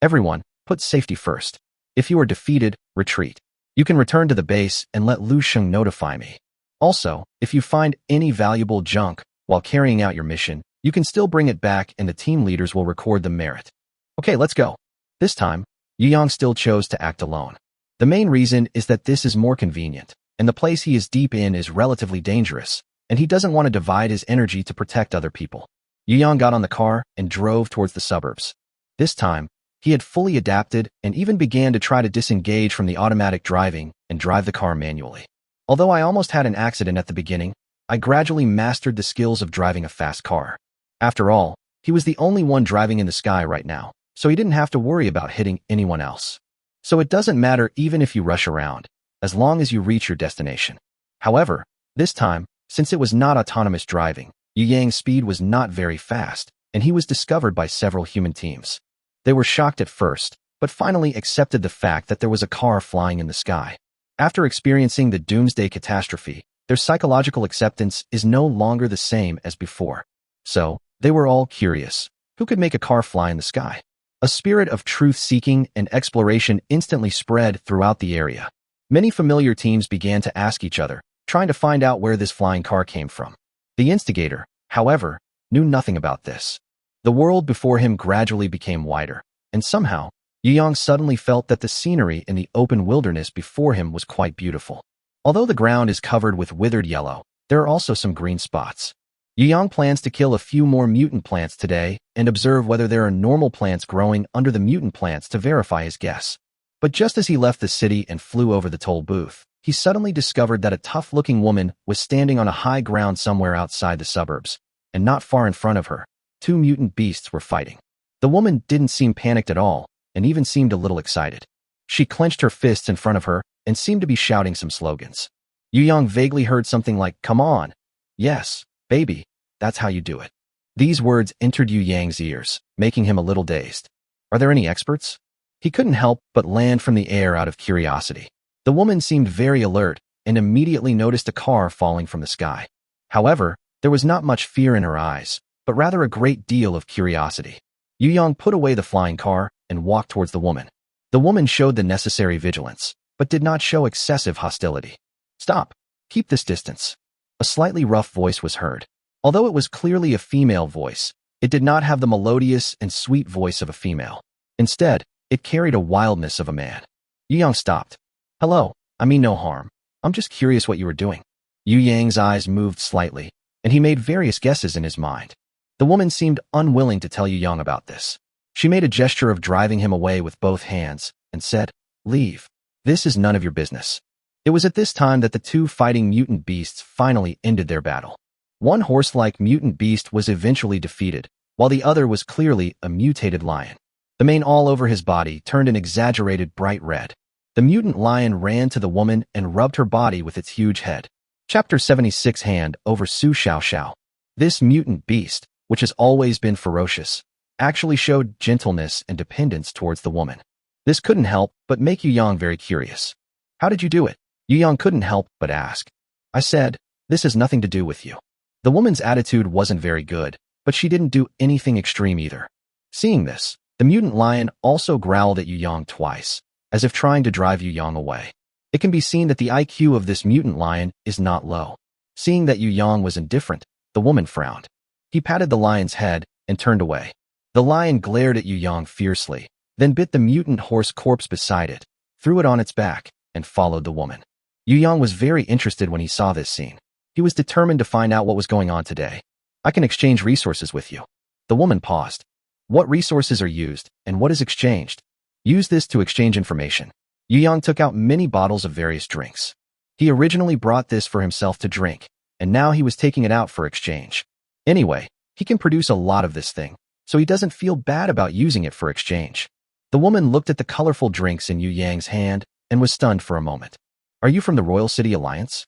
Everyone, put safety first. If you are defeated, retreat. You can return to the base and let Lu Sheng notify me. Also, if you find any valuable junk while carrying out your mission, you can still bring it back and the team leaders will record the merit. Okay, let's go. This time, Yu Yang still chose to act alone. The main reason is that this is more convenient, and the place he is deep in is relatively dangerous, and he doesn't want to divide his energy to protect other people. Yu Yang got on the car and drove towards the suburbs. This time, he had fully adapted and even began to try to disengage from the automatic driving and drive the car manually. Although I almost had an accident at the beginning, I gradually mastered the skills of driving a fast car. After all, he was the only one driving in the sky right now, so he didn't have to worry about hitting anyone else. So it doesn't matter even if you rush around, as long as you reach your destination. However, this time, since it was not autonomous driving, Yu Yang's speed was not very fast, and he was discovered by several human teams. They were shocked at first, but finally accepted the fact that there was a car flying in the sky. After experiencing the Doomsday catastrophe, their psychological acceptance is no longer the same as before. So, they were all curious. Who could make a car fly in the sky? A spirit of truth-seeking and exploration instantly spread throughout the area. Many familiar teams began to ask each other, trying to find out where this flying car came from. The instigator, however, knew nothing about this. The world before him gradually became wider, and somehow, Yu Yang suddenly felt that the scenery in the open wilderness before him was quite beautiful. Although the ground is covered with withered yellow, there are also some green spots. Yu Yang plans to kill a few more mutant plants today and observe whether there are normal plants growing under the mutant plants to verify his guess. But just as he left the city and flew over the toll booth, he suddenly discovered that a tough-looking woman was standing on a high ground somewhere outside the suburbs, and not far in front of her, two mutant beasts were fighting. The woman didn't seem panicked at all, and even seemed a little excited. She clenched her fists in front of her and seemed to be shouting some slogans. Yu Yang vaguely heard something like, "Come on. Yes, baby, that's how you do it." These words entered Yu Yang's ears, making him a little dazed. Are there any experts? He couldn't help but land from the air out of curiosity. The woman seemed very alert and immediately noticed a car falling from the sky. However, there was not much fear in her eyes, but rather a great deal of curiosity. Yu Yang put away the flying car and walked towards the woman. The woman showed the necessary vigilance, but did not show excessive hostility. "Stop. Keep this distance." A slightly rough voice was heard. Although it was clearly a female voice, it did not have the melodious and sweet voice of a female. Instead, it carried a wildness of a man. Yu Yang stopped. "Hello, I mean no harm. I'm just curious what you were doing." Yu Yang's eyes moved slightly, and he made various guesses in his mind. The woman seemed unwilling to tell Yu Yang about this. She made a gesture of driving him away with both hands and said, "Leave. This is none of your business." It was at this time that the two fighting mutant beasts finally ended their battle. One horse-like mutant beast was eventually defeated, while the other was clearly a mutated lion. The mane all over his body turned an exaggerated bright red. The mutant lion ran to the woman and rubbed her body with its huge head. Chapter 76 Hand over Su Xiao Xiao. This mutant beast, which has always been ferocious, actually showed gentleness and dependence towards the woman. This couldn't help but make Yu Yang very curious. "How did you do it?" Yu Yang couldn't help but ask. "I said, this has nothing to do with you." The woman's attitude wasn't very good, but she didn't do anything extreme either. Seeing this, the mutant lion also growled at Yu Yang twice, as if trying to drive Yu Yang away. It can be seen that the IQ of this mutant lion is not low. Seeing that Yu Yang was indifferent, the woman frowned. He patted the lion's head and turned away. The lion glared at Yu Yang fiercely, then bit the mutant horse corpse beside it, threw it on its back, and followed the woman. Yu Yang was very interested when he saw this scene. He was determined to find out what was going on today. "I can exchange resources with you." The woman paused. "What resources are used, and what is exchanged?" "Use this to exchange information." Yu Yang took out many bottles of various drinks. He originally brought this for himself to drink, and now he was taking it out for exchange. Anyway, he can produce a lot of this thing, so he doesn't feel bad about using it for exchange. The woman looked at the colorful drinks in Yu Yang's hand and was stunned for a moment. "Are you from the Royal City Alliance?"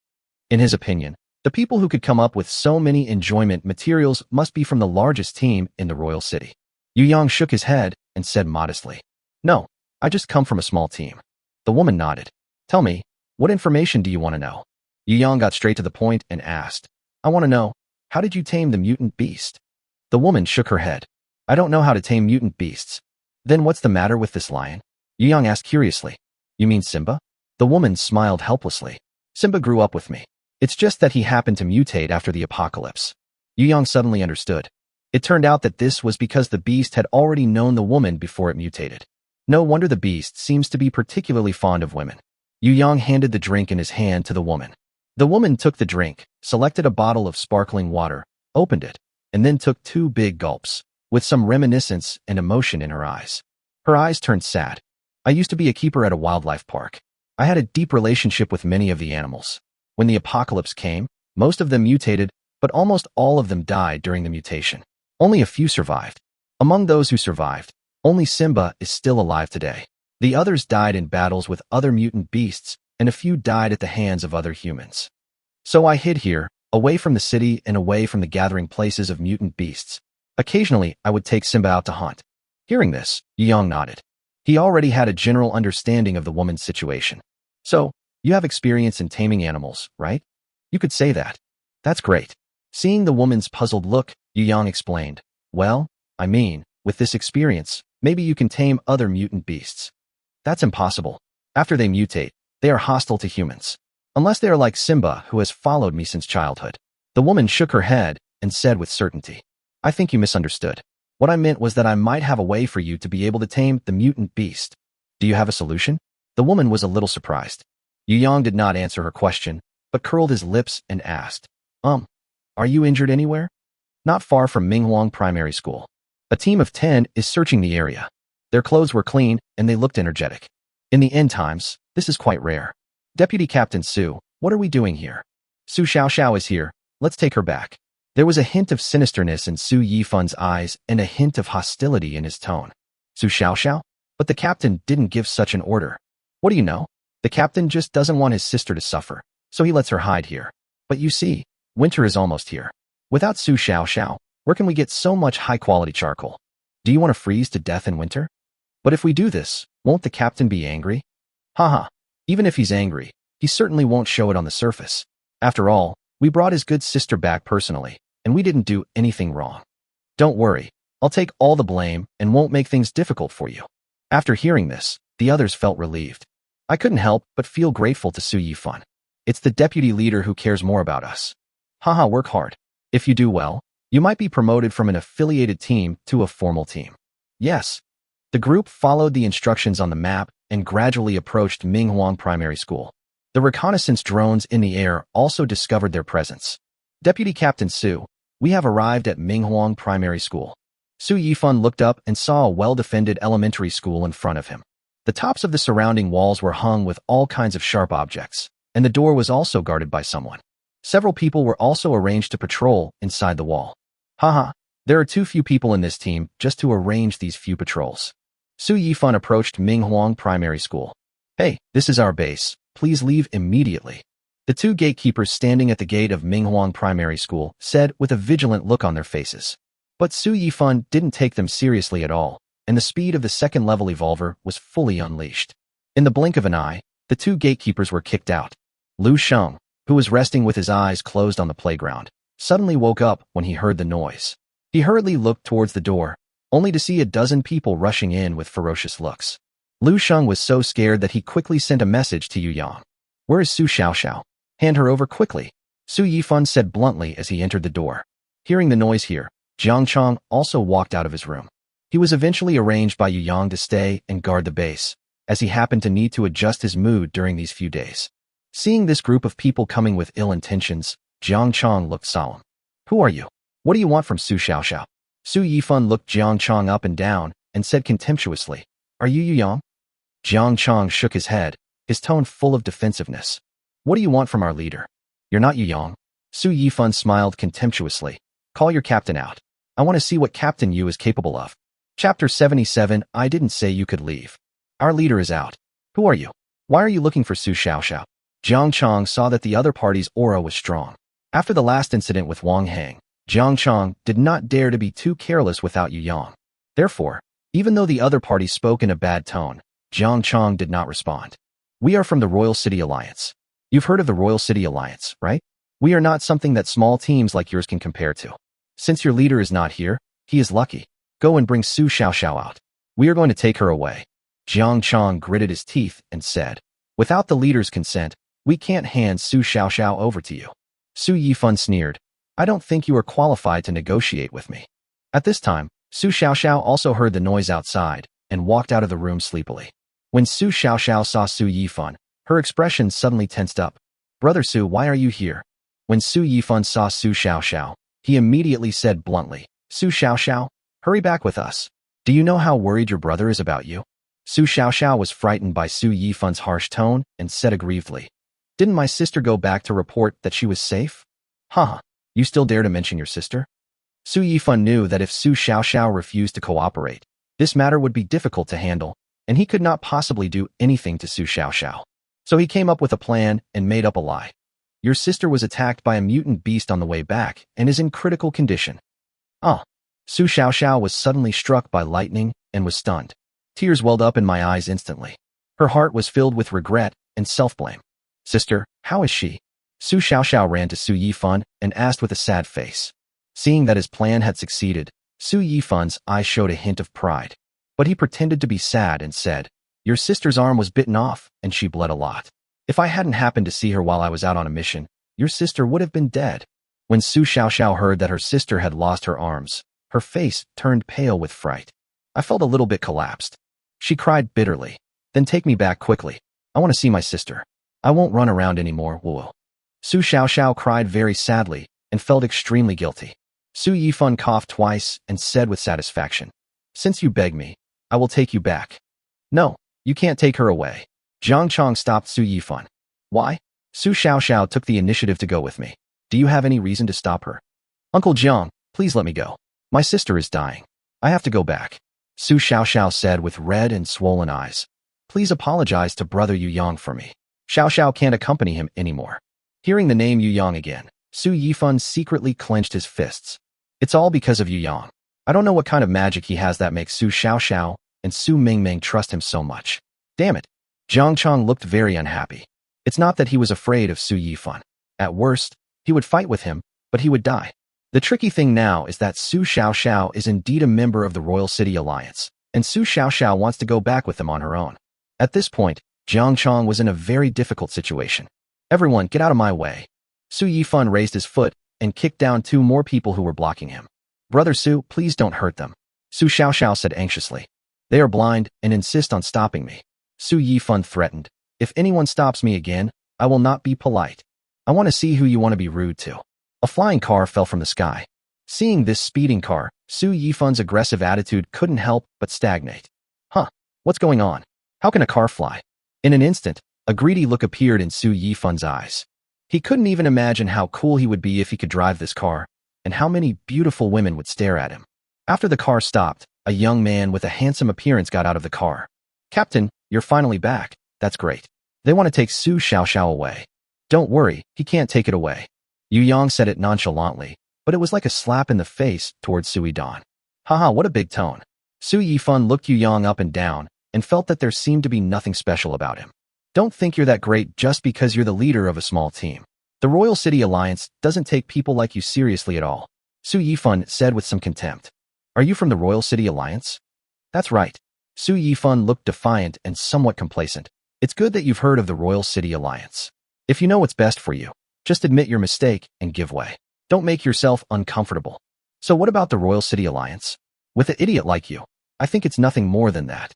In his opinion, the people who could come up with so many enjoyment materials must be from the largest team in the Royal City. Yu Yang shook his head and said modestly, "No, I just come from a small team." The woman nodded. "Tell me, what information do you want to know?" Yu Yang got straight to the point and asked, "I want to know, how did you tame the mutant beast?" The woman shook her head. "I don't know how to tame mutant beasts." "Then what's the matter with this lion?" Yu Yang asked curiously. "You mean Simba?" The woman smiled helplessly. "Simba grew up with me. It's just that he happened to mutate after the apocalypse." Yu Yang suddenly understood. It turned out that this was because the beast had already known the woman before it mutated. No wonder the beast seems to be particularly fond of women. Yu Yang handed the drink in his hand to the woman. The woman took the drink, selected a bottle of sparkling water, opened it, and then took 2 big gulps, with some reminiscence and emotion in her eyes. Her eyes turned sad. "I used to be a keeper at a wildlife park. I had a deep relationship with many of the animals. When the apocalypse came, most of them mutated, but almost all of them died during the mutation. Only a few survived. Among those who survived, only Simba is still alive today. The others died in battles with other mutant beasts, and a few died at the hands of other humans. So I hid here, away from the city and away from the gathering places of mutant beasts. Occasionally, I would take Simba out to hunt." Hearing this, Yu Yang nodded. He already had a general understanding of the woman's situation. "So, you have experience in taming animals, right?" "You could say that." "That's great." Seeing the woman's puzzled look, Yu Yang explained, "Well, I mean, with this experience, maybe you can tame other mutant beasts." "That's impossible. After they mutate, they are hostile to humans. Unless they are like Simba, who has followed me since childhood." The woman shook her head and said with certainty, "I think you misunderstood. What I meant was that I might have a way for you to be able to tame the mutant beast. Do you have a solution? The woman was a little surprised. Yu Yang did not answer her question, but curled his lips and asked, Are you injured anywhere? Not far from Minghuang Primary School. A team of 10 is searching the area. Their clothes were clean, and they looked energetic. In the end times, this is quite rare. Deputy Captain Su, what are we doing here? Su Xiaoxiao is here. Let's take her back. There was a hint of sinisterness in Su Yifun's eyes and a hint of hostility in his tone. Su Xiaoxiao? But the captain didn't give such an order. What do you know? The captain just doesn't want his sister to suffer, so he lets her hide here. But you see, winter is almost here. Without Su Xiaoxiao, where can we get so much high-quality charcoal? Do you want to freeze to death in winter? But if we do this, won't the captain be angry? Haha, even if he's angry, he certainly won't show it on the surface. After all, we brought his good sister back personally, and we didn't do anything wrong. Don't worry, I'll take all the blame and won't make things difficult for you. After hearing this, the others felt relieved. I couldn't help but feel grateful to Su Yifan. It's the deputy leader who cares more about us. Haha, work hard. If you do well, you might be promoted from an affiliated team to a formal team. Yes. The group followed the instructions on the map and gradually approached Minghuang Primary School. The reconnaissance drones in the air also discovered their presence. Deputy Captain Su, we have arrived at Minghuang Primary School. Su Yifan looked up and saw a well-defended elementary school in front of him. The tops of the surrounding walls were hung with all kinds of sharp objects, and the door was also guarded by someone. Several people were also arranged to patrol inside the wall. Haha, there are too few people in this team just to arrange these few patrols. Su Yifan approached Minghuang Primary School. Hey, this is our base. Please leave immediately. The two gatekeepers standing at the gate of Minghuang Primary School said with a vigilant look on their faces. But Su Yifan didn't take them seriously at all, and the speed of the second-level evolver was fully unleashed. In the blink of an eye, the two gatekeepers were kicked out. Lu Sheng, who was resting with his eyes closed on the playground, suddenly woke up when he heard the noise. He hurriedly looked towards the door, only to see a dozen people rushing in with ferocious looks. Lu Sheng was so scared that he quickly sent a message to Yu Yang. Where is Su Xiaoxiao? Hand her over quickly, Su Yifan said bluntly as he entered the door. Hearing the noise here, Jiang Chong also walked out of his room. He was eventually arranged by Yu Yang to stay and guard the base, as he happened to need to adjust his mood during these few days. Seeing this group of people coming with ill intentions, Jiang Chong looked solemn. Who are you? What do you want from Su Xiaoxiao? Su Yifan looked Jiang Chong up and down and said contemptuously, Are you Yu Yang? Jiang Chong shook his head, his tone full of defensiveness. What do you want from our leader? You're not Yu Yang. Su Yifan smiled contemptuously. Call your captain out. I want to see what Captain Yu is capable of. Chapter 77. I didn't say you could leave. Our leader is out. Who are you? Why are you looking for Su Xiaoxiao? Jiang Chong saw that the other party's aura was strong. After the last incident with Wang Hang, Jiang Chong did not dare to be too careless without Yu Yang. Therefore, even though the other party spoke in a bad tone, Jiang Chong did not respond. We are from the Royal City Alliance. You've heard of the Royal City Alliance, right? We are not something that small teams like yours can compare to. Since your leader is not here, he is lucky. Go and bring Su Xiaoxiao out. We are going to take her away. Jiang Chong gritted his teeth and said, Without the leader's consent, we can't hand Su Xiaoxiao over to you. Su Yifan sneered. I don't think you are qualified to negotiate with me. At this time, Su Xiaoxiao also heard the noise outside and walked out of the room sleepily. When Su Xiaoxiao saw Su Yifan, her expression suddenly tensed up. Brother Su, why are you here? When Su Yifan saw Su Xiaoxiao, he immediately said bluntly, Su Xiaoxiao, hurry back with us. Do you know how worried your brother is about you? Su Xiaoxiao was frightened by Su Yifan's harsh tone and said aggrievedly, Didn't my sister go back to report that she was safe? Haha, you still dare to mention your sister? Su Yifan knew that if Su Xiaoxiao refused to cooperate, this matter would be difficult to handle, and he could not possibly do anything to Su Xiaoxiao. So he came up with a plan and made up a lie. Your sister was attacked by a mutant beast on the way back and is in critical condition. Su Xiaoxiao was suddenly struck by lightning and was stunned. Tears welled up in my eyes instantly. Her heart was filled with regret and self-blame. Sister, how is she? Su Xiaoxiao ran to Su Yifan and asked with a sad face. Seeing that his plan had succeeded, Su Yifan's eyes showed a hint of pride. But he pretended to be sad and said, Your sister's arm was bitten off and she bled a lot. If I hadn't happened to see her while I was out on a mission, your sister would have been dead. When Su Xiaoxiao heard that her sister had lost her arms, Her face turned pale with fright. I felt a little bit collapsed. She cried bitterly. Then take me back quickly. I want to see my sister. I won't run around anymore, woo. Su Xiaoxiao cried very sadly and felt extremely guilty. Su Yifan coughed twice and said with satisfaction, since you beg me, I will take you back. No, you can't take her away. Jiang Chong stopped Su Yifan. Why? Su Xiaoxiao took the initiative to go with me. Do you have any reason to stop her? Uncle Jiang, please let me go. My sister is dying. I have to go back. Su Xiaoxiao said with red and swollen eyes. Please apologize to brother Yu Yang for me. Xiaoxiao can't accompany him anymore. Hearing the name Yu Yang again, Su Yifan secretly clenched his fists. It's all because of Yu Yang. I don't know what kind of magic he has that makes Su Xiaoxiao and Su Mingming trust him so much. Damn it. Jiang Chong looked very unhappy. It's not that he was afraid of Su Yifan. At worst, he would fight with him, but he would die. The tricky thing now is that Su Xiaoxiao is indeed a member of the Royal City Alliance, and Su Xiaoxiao wants to go back with them on her own. At this point, Jiang Chong was in a very difficult situation. Everyone, get out of my way. Su Yifan raised his foot and kicked down 2 more people who were blocking him. Brother Su, please don't hurt them. Su Xiaoxiao said anxiously. They are blind and insist on stopping me. Su Yifan threatened. If anyone stops me again, I will not be polite. I want to see who you want to be rude to. A flying car fell from the sky. Seeing this speeding car, Su Yifan's aggressive attitude couldn't help but stagnate. Huh, what's going on? How can a car fly? In an instant, a greedy look appeared in Su Yifan's eyes. He couldn't even imagine how cool he would be if he could drive this car, and how many beautiful women would stare at him. After the car stopped, a young man with a handsome appearance got out of the car. Captain, you're finally back. That's great. They want to take Su Xiaoxiao away. Don't worry, he can't take it away. Yu Yang said it nonchalantly, but it was like a slap in the face towards Sui Dan. Haha, what a big tone. Su Yifan looked Yu Yang up and down and felt that there seemed to be nothing special about him. Don't think you're that great just because you're the leader of a small team. The Royal City Alliance doesn't take people like you seriously at all, Su Yifan said with some contempt. Are you from the Royal City Alliance? That's right. Su Yifan looked defiant and somewhat complacent. It's good that you've heard of the Royal City Alliance. If you know what's best for you, just admit your mistake and give way. Don't make yourself uncomfortable. So what about the Royal City Alliance? With an idiot like you, I think it's nothing more than that.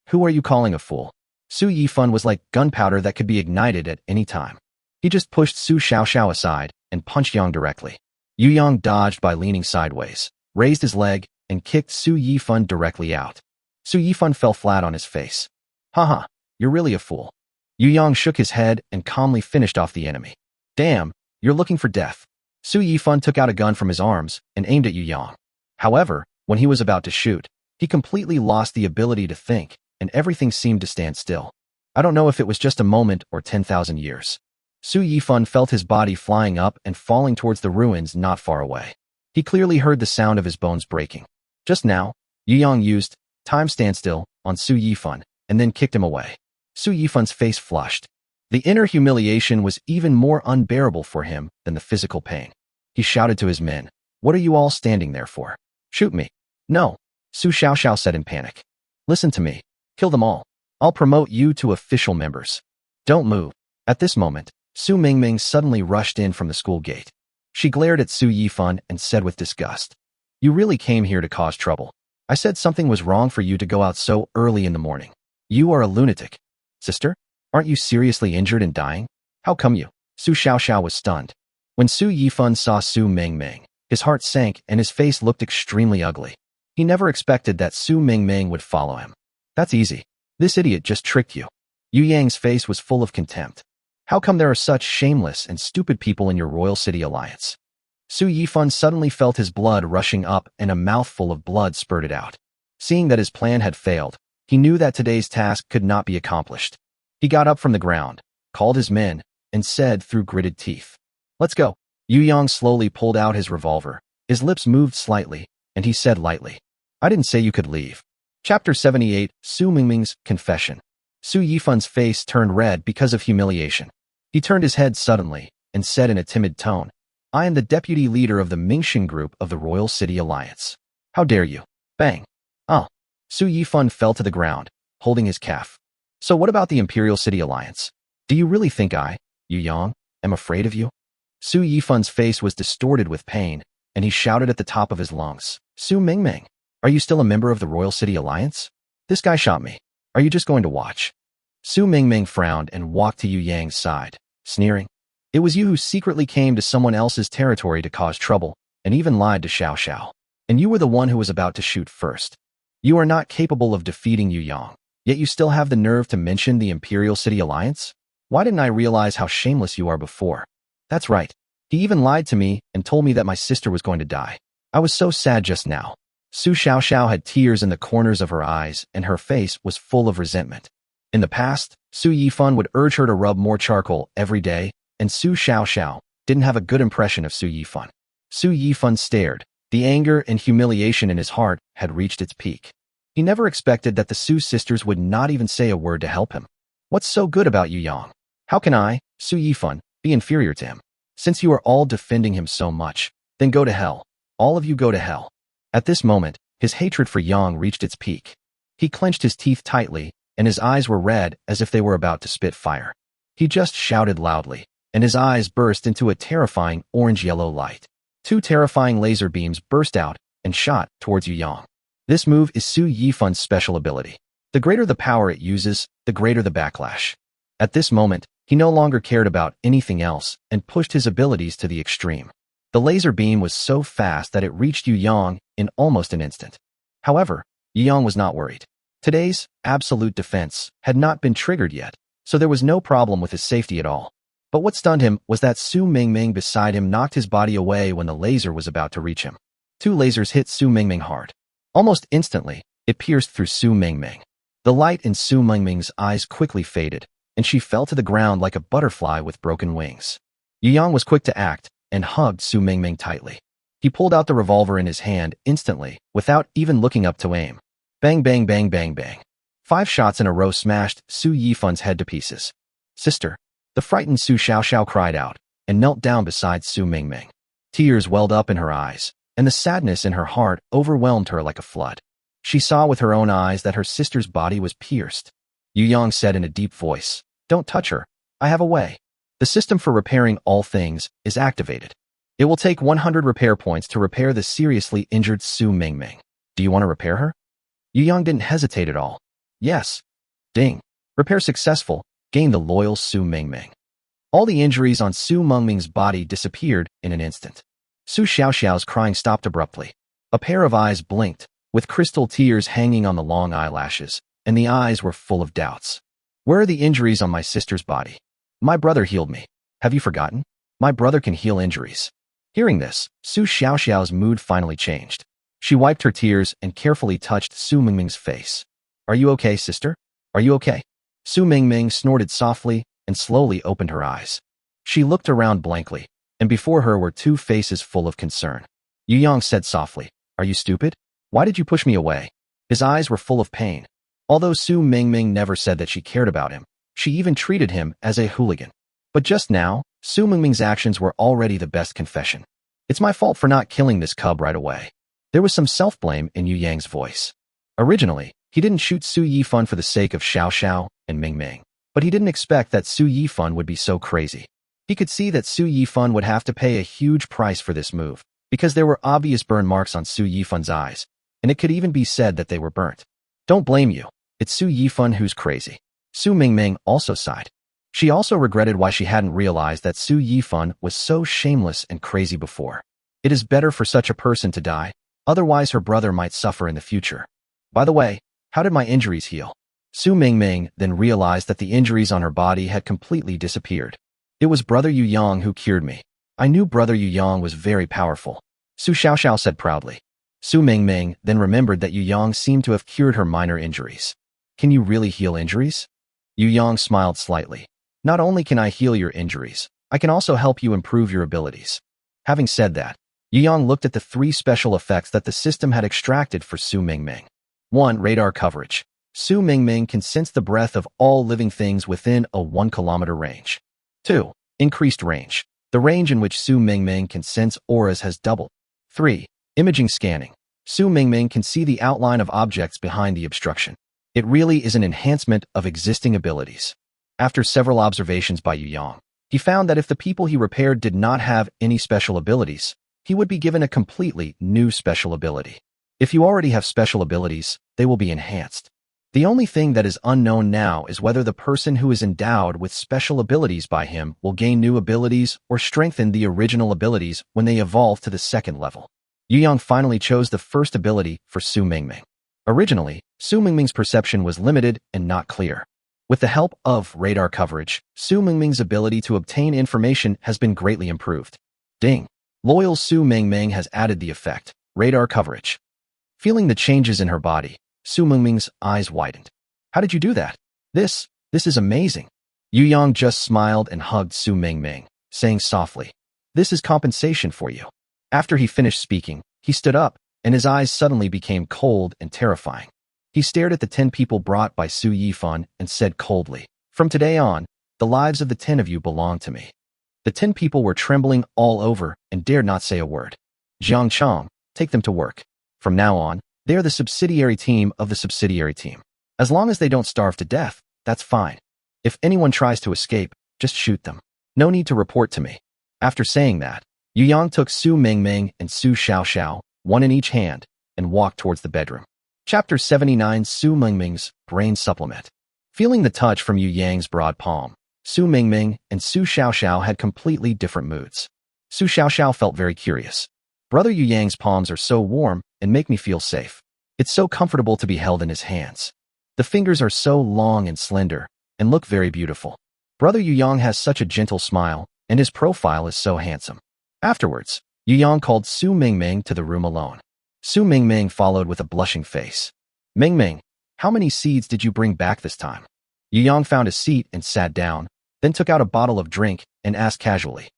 Who are you calling a fool? Su Yifan was like gunpowder that could be ignited at any time. He just pushed Su Xiaoxiao aside and punched Yang directly. Yu Yang dodged by leaning sideways, raised his leg, and kicked Su Yifan directly out. Su Yifan fell flat on his face. Haha, you're really a fool. Yu Yang shook his head and calmly finished off the enemy. Damn, you're looking for death. Su Yifan took out a gun from his arms and aimed at Yu Yang. However, when he was about to shoot, he completely lost the ability to think, and everything seemed to stand still. I don't know if it was just a moment or 10,000 years. Su Yifan felt his body flying up and falling towards the ruins not far away. He clearly heard the sound of his bones breaking. Just now, Yu Yang used time standstill on Su Yifan and then kicked him away. Su Yifan's face flushed. The inner humiliation was even more unbearable for him than the physical pain. He shouted to his men, "What are you all standing there for? Shoot me." "No," Su Xiaoxiao said in panic. "Listen to me. Kill them all. I'll promote you to official members. Don't move." At this moment, Su Mingming suddenly rushed in from the school gate. She glared at Su Yifan and said with disgust, "You really came here to cause trouble. I said something was wrong for you to go out so early in the morning. You are a lunatic. Sister? Aren't you seriously injured and dying? How come you?" Su Xiaoxiao was stunned. When Su Yifan saw Su Mingming, his heart sank and his face looked extremely ugly. He never expected that Su Mingming would follow him. "That's easy. This idiot just tricked you." Yu Yang's face was full of contempt. "How come there are such shameless and stupid people in your Royal City Alliance?" Su Yifan suddenly felt his blood rushing up and a mouthful of blood spurted out. Seeing that his plan had failed, he knew that today's task could not be accomplished. He got up from the ground, called his men, and said through gritted teeth, "Let's go." Yu Yang slowly pulled out his revolver. His lips moved slightly, and he said lightly, "I didn't say you could leave." Chapter 78, Su Mingming's Confession. Su Yifan's face turned red because of humiliation. He turned his head suddenly and said in a timid tone, "I am the deputy leader of the Mingxin group of the Royal City Alliance. How dare you?" Bang. Oh. Su Yifan fell to the ground, holding his calf. "So what about the Imperial City Alliance? Do you really think I, Yu Yang, am afraid of you?" Su Yifan's face was distorted with pain, and he shouted at the top of his lungs, "Su Mingming, are you still a member of the Royal City Alliance? This guy shot me. Are you just going to watch?" Su Mingming frowned and walked to Yu Yang's side, sneering. "It was you who secretly came to someone else's territory to cause trouble, and even lied to Xiao Xiao. And you were the one who was about to shoot first. You are not capable of defeating Yu Yang, yet you still have the nerve to mention the Imperial City Alliance? Why didn't I realize how shameless you are before? That's right. He even lied to me and told me that my sister was going to die. I was so sad just now." Su Xiaoxiao had tears in the corners of her eyes, and her face was full of resentment. In the past, Su Yifan would urge her to rub more charcoal every day, and Su Xiaoxiao didn't have a good impression of Su Yifan. Su Yifan stared. The anger and humiliation in his heart had reached its peak. He never expected that the Su sisters would not even say a word to help him. What's so good about Yu Yang? How can I, Su Yifan, be inferior to him? Since you are all defending him so much, then go to hell. All of you go to hell. At this moment, his hatred for Yang reached its peak. He clenched his teeth tightly, and his eyes were red as if they were about to spit fire. He just shouted loudly, and his eyes burst into a terrifying orange-yellow light. 2 terrifying laser beams burst out and shot towards Yu Yang. This move is Su Yifan's special ability. The greater the power it uses, the greater the backlash. At this moment, he no longer cared about anything else and pushed his abilities to the extreme. The laser beam was so fast that it reached Yu Yang in almost an instant. However, Yu Yang was not worried. Today's absolute defense had not been triggered yet, so there was no problem with his safety at all. But what stunned him was that Su Mingming beside him knocked his body away when the laser was about to reach him. 2 lasers hit Su Mingming hard. Almost instantly, it pierced through Su Mingming. The light in Su Mingming's eyes quickly faded, and she fell to the ground like a butterfly with broken wings. Yu Yang was quick to act and hugged Su Mingming tightly. He pulled out the revolver in his hand instantly, without even looking up to aim. Bang, bang, bang, bang, bang. 5 shots in a row smashed Su Yifan's head to pieces. "Sister!" The frightened Su Xiaoxiao cried out and knelt down beside Su Mingming. Tears welled up in her eyes, and the sadness in her heart overwhelmed her like a flood. She saw with her own eyes that her sister's body was pierced. Yu Yang said in a deep voice, "Don't touch her. I have a way. The system for repairing all things is activated. It will take 100 repair points to repair the seriously injured Su Mingming. Do you want to repair her?" Yu Yang didn't hesitate at all. "Yes." Ding. Repair successful. Gain the loyal Su Mingming. All the injuries on Su Mingming's body disappeared in an instant. Su Xiaoxiao's crying stopped abruptly. A pair of eyes blinked, with crystal tears hanging on the long eyelashes, and the eyes were full of doubts. "Where are the injuries on my sister's body? My brother healed me. Have you forgotten? My brother can heal injuries." Hearing this, Su Xiaoxiao's mood finally changed. She wiped her tears and carefully touched Su Mingming's face. "Are you okay, sister? Are you okay?" Su Mingming snorted softly and slowly opened her eyes. She looked around blankly, and before her were 2 faces full of concern. Yu Yang said softly, "Are you stupid? Why did you push me away?" His eyes were full of pain. Although Su Mingming never said that she cared about him, she even treated him as a hooligan. But just now, Su Mingming's actions were already the best confession. "It's my fault for not killing this cub right away." There was some self-blame in Yu Yang's voice. Originally, he didn't shoot Su Yifan for the sake of Xiao Xiao and Mingming, but he didn't expect that Su Yifan would be so crazy. He could see that Su Yifan would have to pay a huge price for this move, because there were obvious burn marks on Su Yifan's eyes, and it could even be said that they were burnt. "Don't blame you. It's Su Yifan who's crazy." Su Mingming also sighed. She also regretted why she hadn't realized that Su Yifan was so shameless and crazy before. It is better for such a person to die, otherwise her brother might suffer in the future. "By the way, how did my injuries heal?" Su Mingming then realized that the injuries on her body had completely disappeared. "It was Brother Yu Yang who cured me. I knew Brother Yu Yang was very powerful," Su Xiaoxiao said proudly. Su Mingming then remembered that Yu Yang seemed to have cured her minor injuries. "Can you really heal injuries?" Yu Yang smiled slightly. "Not only can I heal your injuries, I can also help you improve your abilities." Having said that, Yu Yang looked at the 3 special effects that the system had extracted for Su Mingming. 1. Radar coverage. Su Mingming can sense the breath of all living things within a 1-kilometer range. 2. Increased range. The range in which Su Mingming can sense auras has doubled. 3. Imaging scanning. Su Mingming can see the outline of objects behind the obstruction. It really is an enhancement of existing abilities. After several observations by Yu Yang, he found that if the people he repaired did not have any special abilities, he would be given a completely new special ability. If you already have special abilities, they will be enhanced. The only thing that is unknown now is whether the person who is endowed with special abilities by him will gain new abilities or strengthen the original abilities when they evolve to the second level. Yu Yang finally chose the first ability for Su Mingming. Originally, Su Mingming's perception was limited and not clear. With the help of radar coverage, Su Mingming's ability to obtain information has been greatly improved. Ding! Loyal Su Mingming has added the effect, radar coverage. Feeling the changes in her body, Su Mingming's eyes widened. How did you do that? This is amazing. Yu Yang just smiled and hugged Su Mingming, saying softly, "This is compensation for you." After he finished speaking, he stood up, and his eyes suddenly became cold and terrifying. He stared at the 10 people brought by Su Yifan and said coldly, "From today on, the lives of the 10 of you belong to me." The 10 people were trembling all over and dared not say a word. Jiang Chong, take them to work. From now on, they are the subsidiary team of the subsidiary team. As long as they don't starve to death, that's fine. If anyone tries to escape, just shoot them. No need to report to me. After saying that, Yu Yang took Su Mingming and Su Xiaoxiao, one in each hand, and walked towards the bedroom. Chapter 79 Su Mingming's Brain Supplement. Feeling the touch from Yu Yang's broad palm, Su Mingming and Su Xiaoxiao had completely different moods. Su Xiaoxiao felt very curious. Brother Yu Yang's palms are so warm and make me feel safe. It's so comfortable to be held in his hands. The fingers are so long and slender and look very beautiful. Brother Yu Yang has such a gentle smile, and his profile is so handsome. Afterwards, Yu Yang called Su Mingming to the room alone. Su Mingming followed with a blushing face. "Mingming, how many seeds did you bring back this time?" Yu Yang found a seat and sat down, then took out a bottle of drink and asked casually.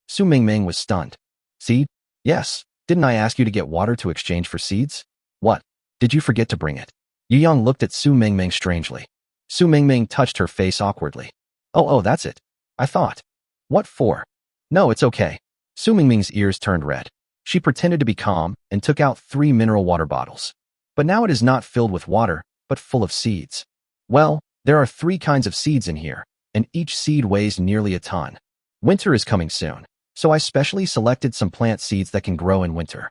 Su Mingming was stunned. "Seed? Yes. Didn't I ask you to get water to exchange for seeds? What? Did you forget to bring it?" Yu Yang looked at Su Mingming strangely. Su Mingming touched her face awkwardly. Oh, that's it. I thought. What for? No, it's okay." Su Mingming's ears turned red. She pretended to be calm and took out 3 mineral water bottles. "But now it is not filled with water, but full of seeds. Well, there are 3 kinds of seeds in here, and each seed weighs nearly a ton. Winter is coming soon, so I specially selected some plant seeds that can grow in winter.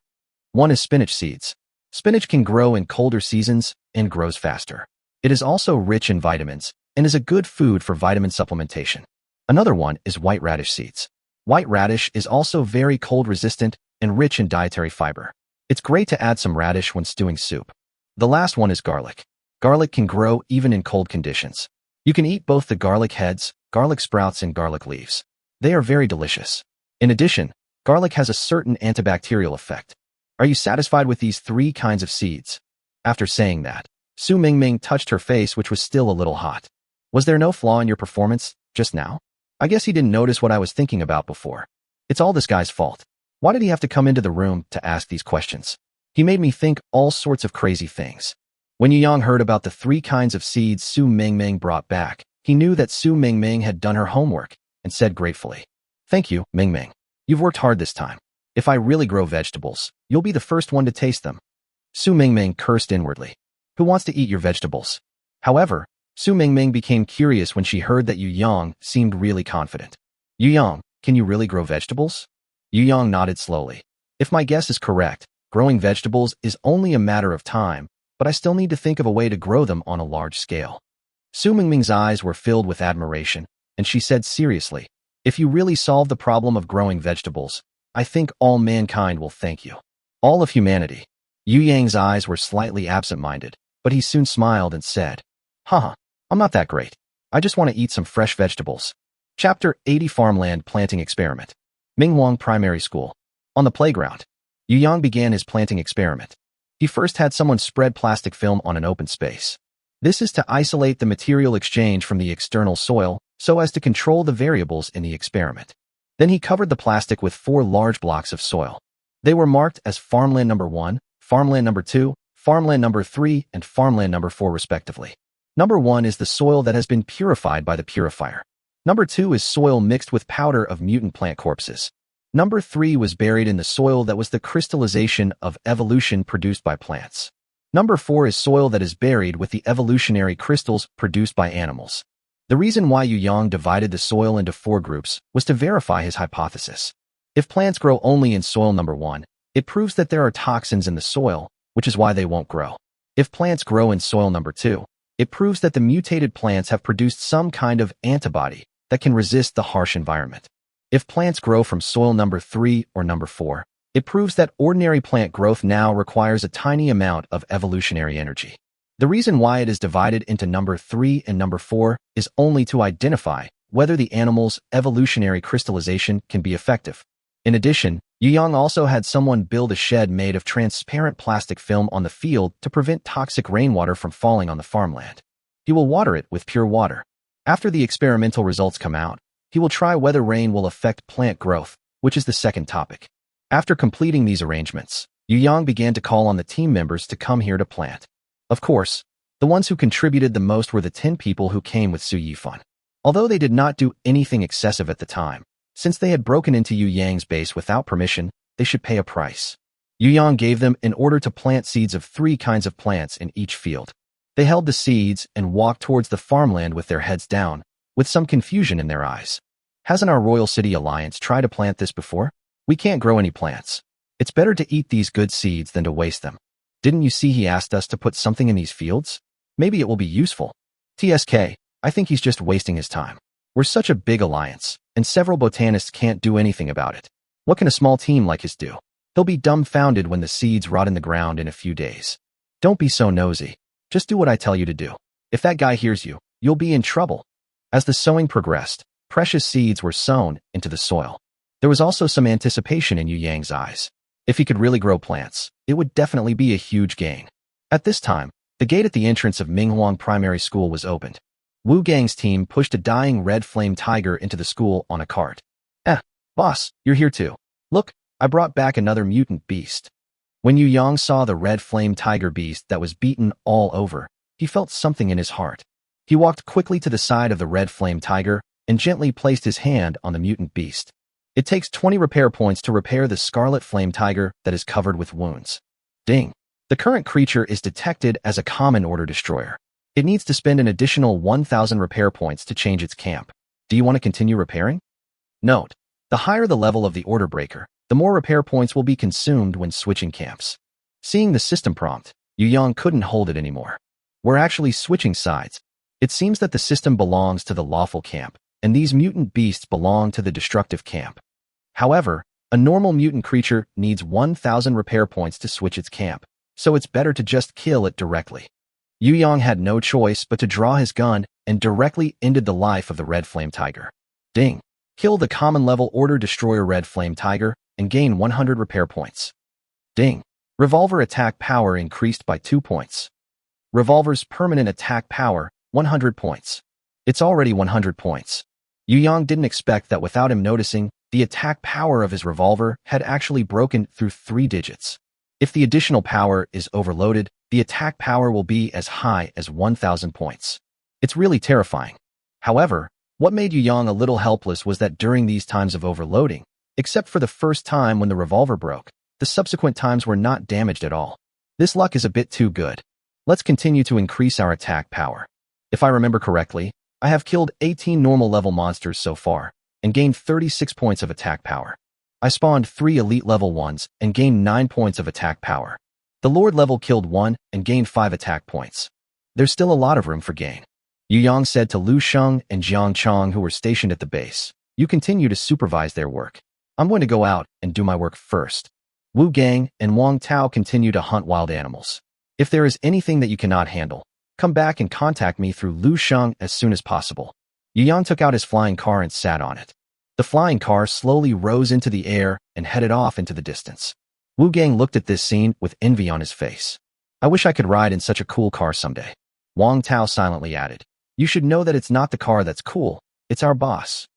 One is spinach seeds. Spinach can grow in colder seasons and grows faster. It is also rich in vitamins and is a good food for vitamin supplementation. Another one is white radish seeds. White radish is also very cold resistant and rich in dietary fiber. It's great to add some radish when stewing soup. The last one is garlic. Garlic can grow even in cold conditions. You can eat both the garlic heads, garlic sprouts, and garlic leaves. They are very delicious. In addition, garlic has a certain antibacterial effect. Are you satisfied with these 3 kinds of seeds?" After saying that, Su Mingming touched her face, which was still a little hot. "Was there no flaw in your performance just now? I guess he didn't notice what I was thinking about before. It's all this guy's fault. Why did he have to come into the room to ask these questions? He made me think all sorts of crazy things." When Yu Yang heard about the 3 kinds of seeds Su Mingming brought back, he knew that Su Mingming had done her homework and said gratefully, "Thank you, Mingming. You've worked hard this time. If I really grow vegetables, you'll be the first one to taste them." Su Mingming cursed inwardly. Who wants to eat your vegetables? However, Su Mingming became curious when she heard that Yu Yang seemed really confident. "Yu Yang, can you really grow vegetables?" Yu Yang nodded slowly. "If my guess is correct, growing vegetables is only a matter of time, but I still need to think of a way to grow them on a large scale." Su Mingming's eyes were filled with admiration, and she said seriously, "If you really solve the problem of growing vegetables, I think all mankind will thank you. All of humanity." Yu Yang's eyes were slightly absent-minded, but he soon smiled and said, "Haha, I'm not that great. I just want to eat some fresh vegetables." Chapter 80 Farmland Planting Experiment. Minghuang Primary School. On the playground, Yu Yang began his planting experiment. He first had someone spread plastic film on an open space. This is to isolate the material exchange from the external soil so as to control the variables in the experiment. Then he covered the plastic with 4 large blocks of soil. They were marked as Farmland Number 1, Farmland Number 2, Farmland Number 3, and Farmland Number 4 respectively. Number 1 is the soil that has been purified by the purifier. Number 2 is soil mixed with powder of mutant plant corpses. Number 3 was buried in the soil that was the crystallization of evolution produced by plants. Number 4 is soil that is buried with the evolutionary crystals produced by animals. The reason why Yu Yang divided the soil into 4 groups was to verify his hypothesis. If plants grow only in soil number 1, it proves that there are toxins in the soil, which is why they won't grow. If plants grow in soil number 2, it proves that the mutated plants have produced some kind of antibody that can resist the harsh environment. If plants grow from soil number 3 or number 4, it proves that ordinary plant growth now requires a tiny amount of evolutionary energy. The reason why it is divided into number 3 and number 4 is only to identify whether the animal's evolutionary crystallization can be effective. In addition, Yang also had someone build a shed made of transparent plastic film on the field to prevent toxic rainwater from falling on the farmland. He will water it with pure water. After the experimental results come out, he will try whether rain will affect plant growth, which is the second topic. After completing these arrangements, Yang began to call on the team members to come here to plant. Of course, the ones who contributed the most were the 10 people who came with Su Yifan. Although they did not do anything excessive at the time, since they had broken into Yu Yang's base without permission, they should pay a price. Yu Yang gave them an order to plant seeds of 3 kinds of plants in each field. They held the seeds and walked towards the farmland with their heads down, with some confusion in their eyes. Hasn't our Royal City Alliance tried to plant this before? We can't grow any plants. It's better to eat these good seeds than to waste them. Didn't you see he asked us to put something in these fields? Maybe it will be useful. TSK, I think he's just wasting his time. We're such a big alliance, and several botanists can't do anything about it. What can a small team like his do? He'll be dumbfounded when the seeds rot in the ground in a few days. Don't be so nosy. Just do what I tell you to do. If that guy hears you, you'll be in trouble. As the sowing progressed, precious seeds were sown into the soil. There was also some anticipation in Yu Yang's eyes. If he could really grow plants, it would definitely be a huge gain. At this time, the gate at the entrance of Minghuang Primary School was opened. Wu Gang's team pushed a dying red flame tiger into the school on a cart. Boss, you're here too. Look, I brought back another mutant beast. When Yu Yang saw the red flame tiger beast that was beaten all over, he felt something in his heart. He walked quickly to the side of the red flame tiger and gently placed his hand on the mutant beast. It takes 20 repair points to repair the scarlet flame tiger that is covered with wounds. Ding! The current creature is detected as a common order destroyer. It needs to spend an additional 1,000 repair points to change its camp. Do you want to continue repairing? Note: the higher the level of the order breaker, the more repair points will be consumed when switching camps. Seeing the system prompt, Yu Yang couldn't hold it anymore. We're actually switching sides. It seems that the system belongs to the lawful camp, and these mutant beasts belong to the destructive camp. However, a normal mutant creature needs 1,000 repair points to switch its camp, so it's better to just kill it directly. Yu Yang had no choice but to draw his gun and directly ended the life of the red flame tiger. Ding! Kill the common level order destroyer red flame tiger and gain 100 repair points. Ding! Revolver attack power increased by 2 points. Revolver's permanent attack power, 100 points. It's already 100 points. Yu Yang didn't expect that without him noticing, the attack power of his revolver had actually broken through 3 digits. If the additional power is overloaded, the attack power will be as high as 1,000 points. It's really terrifying. However, what made Yu Yang a little helpless was that during these times of overloading, except for the first time when the revolver broke, the subsequent times were not damaged at all. This luck is a bit too good. Let's continue to increase our attack power. If I remember correctly, I have killed 18 normal level monsters so far, and gained 36 points of attack power. I spawned 3 elite level ones and gained 9 points of attack power. The Lord level killed 1 and gained 5 attack points. There's still a lot of room for gain. Yu Yang said to Lu Sheng and Jiang Chong who were stationed at the base. You continue to supervise their work. I'm going to go out and do my work first. Wu Gang and Wang Tao continue to hunt wild animals. If there is anything that you cannot handle, come back and contact me through Lu Sheng as soon as possible. Yu Yang took out his flying car and sat on it. The flying car slowly rose into the air and headed off into the distance. Wu Gang looked at this scene with envy on his face. I wish I could ride in such a cool car someday. Wang Tao silently added. You should know that it's not the car that's cool, it's our boss.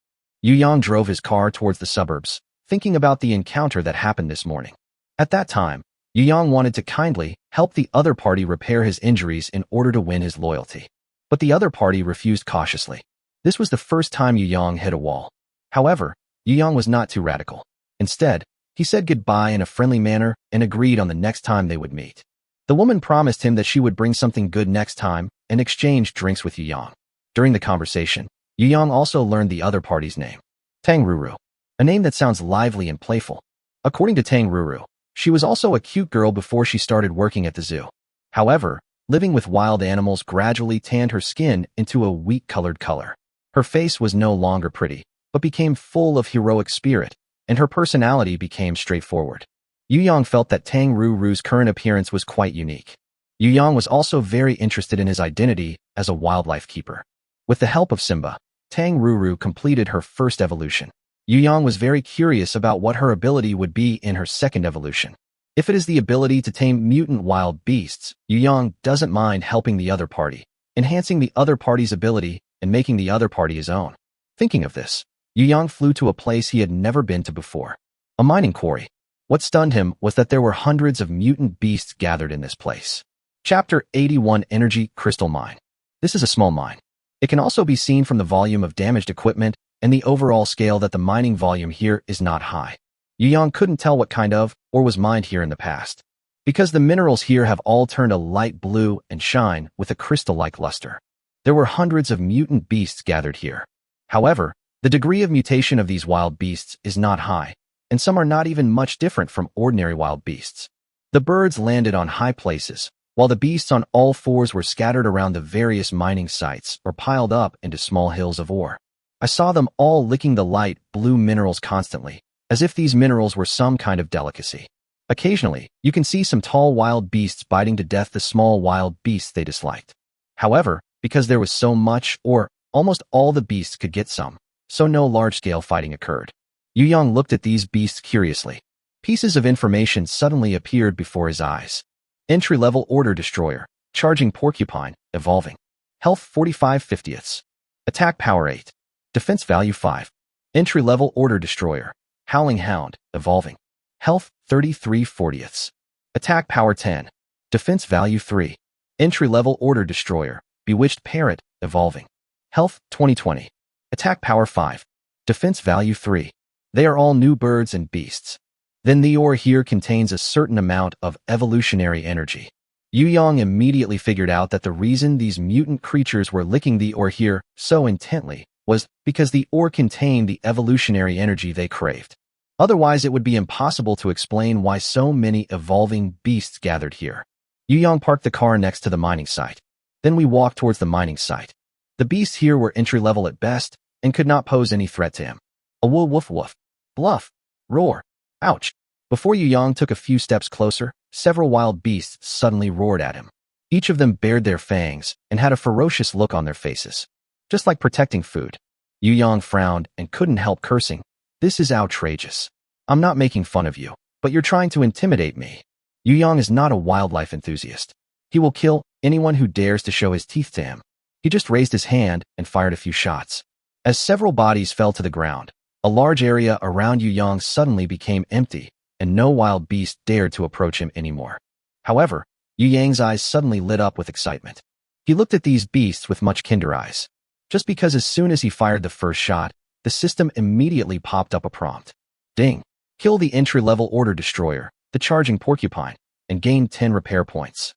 Yu Yang drove his car towards the suburbs, thinking about the encounter that happened this morning. At that time, Yu Yang wanted to kindly help the other party repair his injuries in order to win his loyalty. But the other party refused cautiously. This was the first time Yu Yang hit a wall. However, Yu Yang was not too radical. Instead, he said goodbye in a friendly manner and agreed on the next time they would meet. The woman promised him that she would bring something good next time and exchange drinks with Yu Yang. During the conversation, Yu Yang also learned the other party's name. Tang Ruru. a name that sounds lively and playful. According to Tang Ruru, she was also a cute girl before she started working at the zoo. However, living with wild animals gradually tanned her skin into a wheat-colored color. Her face was no longer pretty, but became full of heroic spirit, and her personality became straightforward. Yu Yang felt that Tang Ruru's current appearance was quite unique. Yu Yang was also very interested in his identity as a wildlife keeper. With the help of Simba, Tang Ruru completed her first evolution. Yu Yang was very curious about what her ability would be in her second evolution. If it is the ability to tame mutant wild beasts, Yu Yang doesn't mind helping the other party, enhancing the other party's ability and making the other party his own. Thinking of this, Yu Yang flew to a place he had never been to before, a mining quarry. What stunned him was that there were hundreds of mutant beasts gathered in this place. Chapter 81 Energy Crystal Mine. This is a small mine. It can also be seen from the volume of damaged equipment and the overall scale that the mining volume here is not high. Yu Yang couldn't tell what kind of or was mined here in the past, because the minerals here have all turned a light blue and shine with a crystal-like luster. There were hundreds of mutant beasts gathered here. However, the degree of mutation of these wild beasts is not high, and some are not even much different from ordinary wild beasts. The birds landed on high places, while the beasts on all fours were scattered around the various mining sites or piled up into small hills of ore. I saw them all licking the light blue minerals constantly, as if these minerals were some kind of delicacy. Occasionally, you can see some tall wild beasts biting to death the small wild beasts they disliked. However, because there was so much, or almost all the beasts could get some, so no large-scale fighting occurred. Yu Yang looked at these beasts curiously. Pieces of information suddenly appeared before his eyes. Entry-level Order Destroyer, Charging Porcupine, Evolving. Health 45/50ths. Attack Power 8. Defense Value 5. Entry-level Order Destroyer, Howling Hound, Evolving. Health 33/40ths. Attack Power 10. Defense Value 3. Entry-level Order Destroyer, Bewitched Parrot, Evolving. Health 20/20. Attack Power 5. Defense Value 3. They are all new birds and beasts. Then the ore here contains a certain amount of evolutionary energy. Yu Yang immediately figured out that the reason these mutant creatures were licking the ore here so intently was because the ore contained the evolutionary energy they craved. Otherwise, it would be impossible to explain why so many evolving beasts gathered here. Yu Yang parked the car next to the mining site. Then we walked towards the mining site. The beasts here were entry-level at best and could not pose any threat to him. A woof woof woof. Bluff. Roar. Ouch. Before Yu Yang took a few steps closer, several wild beasts suddenly roared at him. Each of them bared their fangs and had a ferocious look on their faces, just like protecting food. Yu Yang frowned and couldn't help cursing. This is outrageous. I'm not making fun of you, but you're trying to intimidate me. Yu Yang is not a wildlife enthusiast. He will kill anyone who dares to show his teeth to him. He just raised his hand and fired a few shots. As several bodies fell to the ground, a large area around Yu Yang suddenly became empty, and no wild beast dared to approach him anymore. However, Yu Yang's eyes suddenly lit up with excitement. He looked at these beasts with much kinder eyes. Just because as soon as he fired the first shot, the system immediately popped up a prompt. Ding. Kill the entry-level Order Destroyer, the Charging Porcupine, and gain 10 repair points.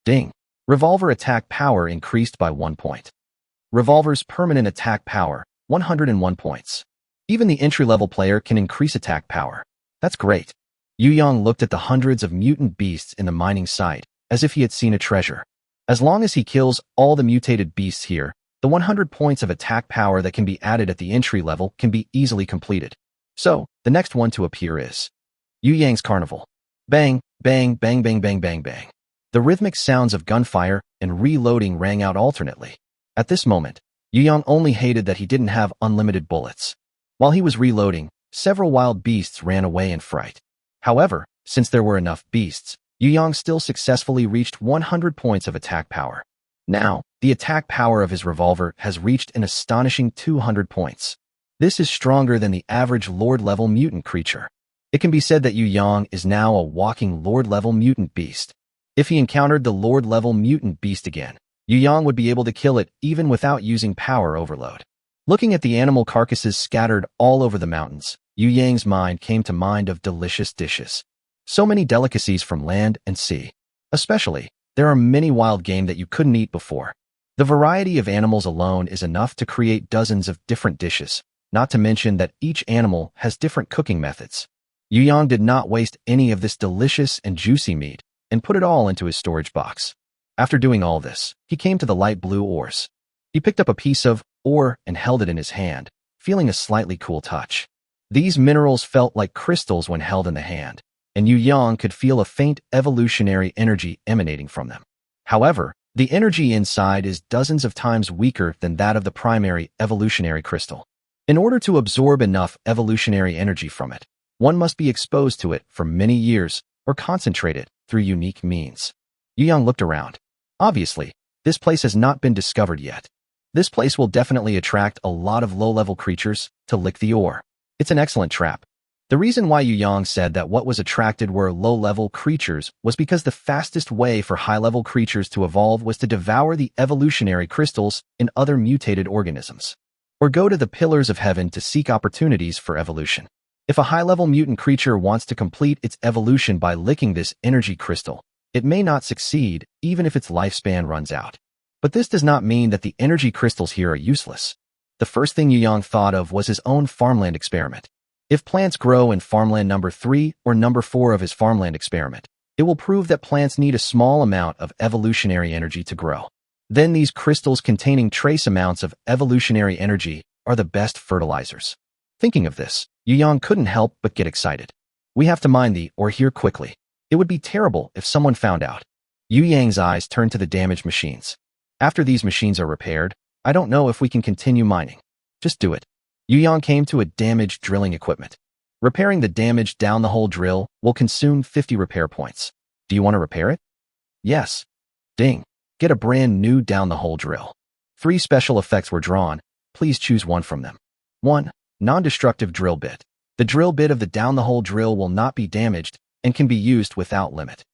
Ding. Revolver attack power increased by 1 point. Revolver's permanent attack power, 101 points. Even the entry-level player can increase attack power. That's great. Yu Yang looked at the hundreds of mutant beasts in the mining site, as if he had seen a treasure. As long as he kills all the mutated beasts here, the 100 points of attack power that can be added at the entry level can be easily completed. So, the next one to appear is Yu Yang's Carnival. Bang, bang, bang, bang, bang, bang, bang. The rhythmic sounds of gunfire and reloading rang out alternately. At this moment, Yu Yang only hated that he didn't have unlimited bullets. While he was reloading, several wild beasts ran away in fright. However, since there were enough beasts, Yu Yang still successfully reached 100 points of attack power. Now, the attack power of his revolver has reached an astonishing 200 points. This is stronger than the average Lord-level mutant creature. It can be said that Yu Yang is now a walking Lord-level mutant beast. If he encountered the Lord-level mutant beast again, Yu Yang would be able to kill it even without using power overload. Looking at the animal carcasses scattered all over the mountains, Yu Yang's mind came to mind of delicious dishes. So many delicacies from land and sea. Especially, there are many wild game that you couldn't eat before. The variety of animals alone is enough to create dozens of different dishes. not to mention that each animal has different cooking methods. Yu Yang did not waste any of this delicious and juicy meat and put it all into his storage box. After doing all this, he came to the light blue ores. He picked up a piece of ore and held it in his hand, feeling a slightly cool touch. These minerals felt like crystals when held in the hand, and Yu Yang could feel a faint evolutionary energy emanating from them. However, the energy inside is dozens of times weaker than that of the primary evolutionary crystal. In order to absorb enough evolutionary energy from it, one must be exposed to it for many years or concentrate it through unique means. Yu Yang looked around. Obviously, this place has not been discovered yet. This place will definitely attract a lot of low-level creatures to lick the ore. It's an excellent trap. The reason why Yu Yang said that what was attracted were low-level creatures was because the fastest way for high-level creatures to evolve was to devour the evolutionary crystals in other mutated organisms, or go to the pillars of heaven to seek opportunities for evolution. If a high-level mutant creature wants to complete its evolution by licking this energy crystal, it may not succeed even if its lifespan runs out. But this does not mean that the energy crystals here are useless. The first thing Yu Yang thought of was his own farmland experiment. If plants grow in farmland number 3 or number 4 of his farmland experiment, it will prove that plants need a small amount of evolutionary energy to grow. Then these crystals containing trace amounts of evolutionary energy are the best fertilizers. Thinking of this, Yu Yang couldn't help but get excited. We have to mine the ore here quickly. It would be terrible if someone found out. Yu Yang's eyes turned to the damaged machines. After these machines are repaired, I don't know if we can continue mining. Just do it. Yu Yang came to a damaged drilling equipment. Repairing the damaged down-the-hole drill will consume 50 repair points. Do you want to repair it? Yes. Ding. Get a brand new down-the-hole drill. 3 special effects were drawn. Please choose one from them. 1. Non-destructive drill bit. The drill bit of the down-the-hole drill will not be damaged and can be used without limit.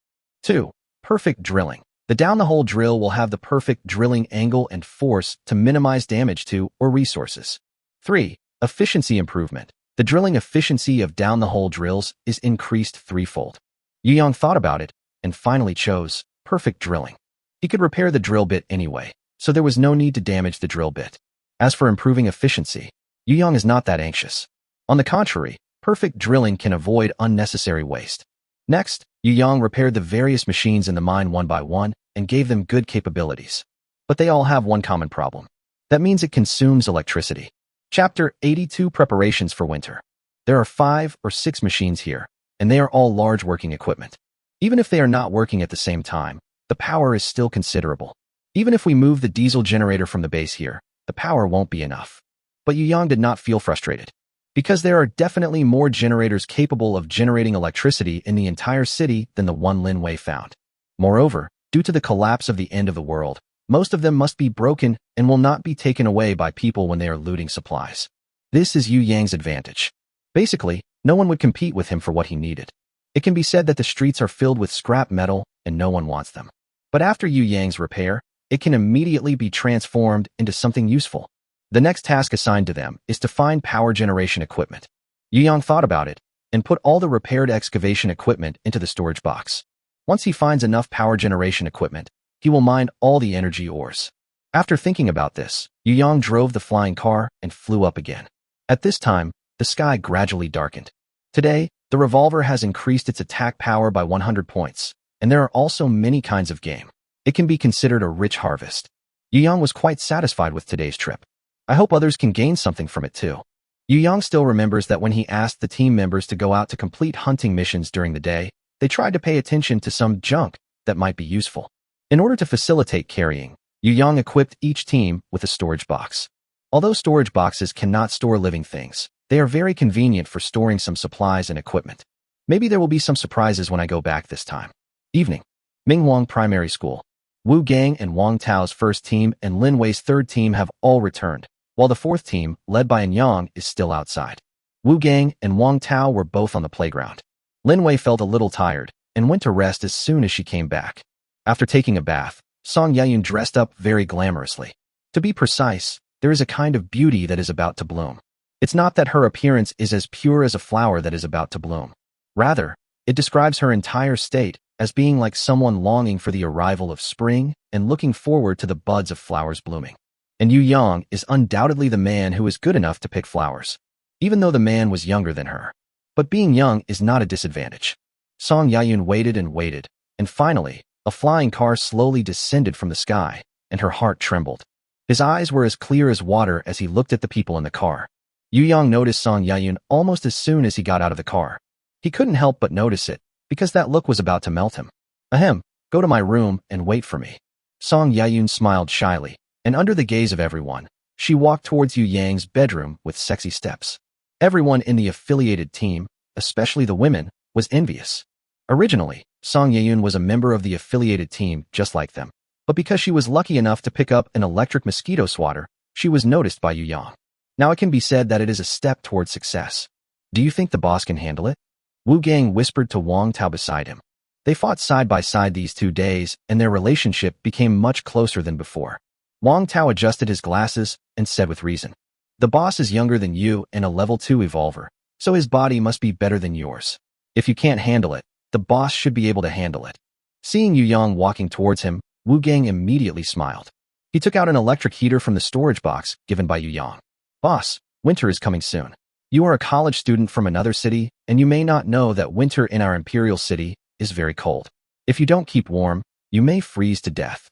2. Perfect drilling. The down-the-hole drill will have the perfect drilling angle and force to minimize damage to or resources. 3. Efficiency improvement. The drilling efficiency of down-the-hole drills is increased 3-fold. Yu Yang thought about it and finally chose perfect drilling. He could repair the drill bit anyway, so there was no need to damage the drill bit. As for improving efficiency, Yu Yang is not that anxious. On the contrary, perfect drilling can avoid unnecessary waste. Next, Yu Yang repaired the various machines in the mine one by one and gave them good capabilities. But they all have one common problem. That means it consumes electricity. Chapter 82 Preparations for Winter. There are 5 or 6 machines here, and they are all large working equipment. Even if they are not working at the same time, the power is still considerable. Even if we move the diesel generator from the base here, the power won't be enough. But Yu Yang did not feel frustrated, because there are definitely more generators capable of generating electricity in the entire city than the one Lin Wei found. Moreover, due to the collapse of the end of the world, most of them must be broken and will not be taken away by people when they are looting supplies. This is Yu Yang's advantage. Basically, no one would compete with him for what he needed. It can be said that the streets are filled with scrap metal and no one wants them. But after Yu Yang's repair, it can immediately be transformed into something useful. The next task assigned to them is to find power generation equipment. Yu Yang thought about it and put all the repaired excavation equipment into the storage box. Once he finds enough power generation equipment, he will mine all the energy ores. After thinking about this, Yu Yang drove the flying car and flew up again. At this time, the sky gradually darkened. Today, the revolver has increased its attack power by 100 points, and there are also many kinds of game. It can be considered a rich harvest. Yu Yang was quite satisfied with today's trip. I hope others can gain something from it too. Yu Yang still remembers that when he asked the team members to go out to complete hunting missions during the day, they tried to pay attention to some junk that might be useful. In order to facilitate carrying, Yu Yang equipped each team with a storage box. Although storage boxes cannot store living things, they are very convenient for storing some supplies and equipment. Maybe there will be some surprises when I go back this time. Evening. Minghuang Primary School. Wu Gang and Wang Tao's first team and Lin Wei's third team have all returned, while the fourth team, led by Yang, is still outside. Wu Gang and Wang Tao were both on the playground. Lin Wei felt a little tired and went to rest as soon as she came back. After taking a bath, Song Yayun dressed up very glamorously. To be precise, there is a kind of beauty that is about to bloom. It's not that her appearance is as pure as a flower that is about to bloom. Rather, it describes her entire state as being like someone longing for the arrival of spring and looking forward to the buds of flowers blooming. and Yu Yang is undoubtedly the man who is good enough to pick flowers, even though the man was younger than her. But being young is not a disadvantage. Song Yayun waited and waited, and finally, a flying car slowly descended from the sky, and her heart trembled. His eyes were as clear as water as he looked at the people in the car. Yu Yang noticed Song Yayun almost as soon as he got out of the car. He couldn't help but notice it, because that look was about to melt him. Ahem, go to my room and wait for me. Song Yayun smiled shyly, and under the gaze of everyone, she walked towards Yu Yang's bedroom with sexy steps. Everyone in the affiliated team, especially the women, was envious. Originally, Song Yayun was a member of the affiliated team just like them, but because she was lucky enough to pick up an electric mosquito swatter, she was noticed by Yu Yang. Now it can be said that it is a step towards success. Do you think the boss can handle it? Wu Gang whispered to Wang Tao beside him. They fought side by side these 2 days, and their relationship became much closer than before. Wang Tao adjusted his glasses and said with reason, "The boss is younger than you and a level 2 evolver, so his body must be better than yours. If you can't handle it, the boss should be able to handle it." Seeing Yu Yang walking towards him, Wu Gang immediately smiled. He took out an electric heater from the storage box given by Yu Yang. "Boss, winter is coming soon. You are a college student from another city, and you may not know that winter in our imperial city is very cold. If you don't keep warm, you may freeze to death.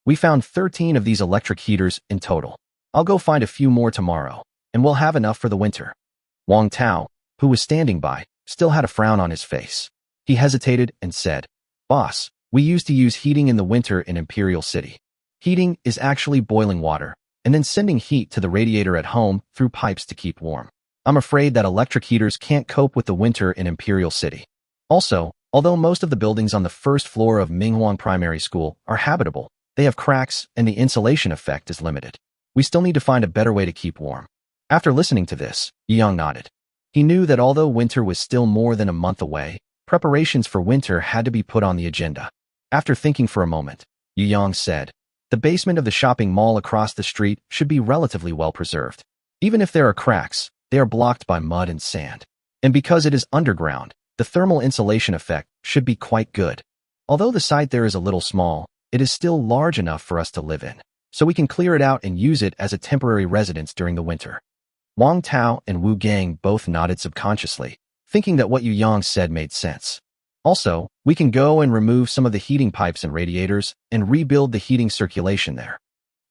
We found 13 of these electric heaters in total. I'll go find a few more tomorrow, and we'll have enough for the winter." Wang Tao, who was standing by, still had a frown on his face. He hesitated and said, "Boss, we used to use heating in the winter in Imperial City. Heating is actually boiling water, and then sending heat to the radiator at home through pipes to keep warm. I'm afraid that electric heaters can't cope with the winter in Imperial City. Also, although most of the buildings on the first floor of Minghuang Primary School are habitable, they have cracks and the insulation effect is limited. We still need to find a better way to keep warm." After listening to this, Yu Yang nodded. He knew that although winter was still more than a month away, preparations for winter had to be put on the agenda. After thinking for a moment, Yu Yang said, "The basement of the shopping mall across the street should be relatively well preserved. Even if there are cracks, they are blocked by mud and sand. And because it is underground, the thermal insulation effect should be quite good. Although the site there is a little small, it is still large enough for us to live in, so we can clear it out and use it as a temporary residence during the winter." Wang Tao and Wu Gang both nodded subconsciously, thinking that what Yu Yang said made sense. "Also, we can go and remove some of the heating pipes and radiators and rebuild the heating circulation there.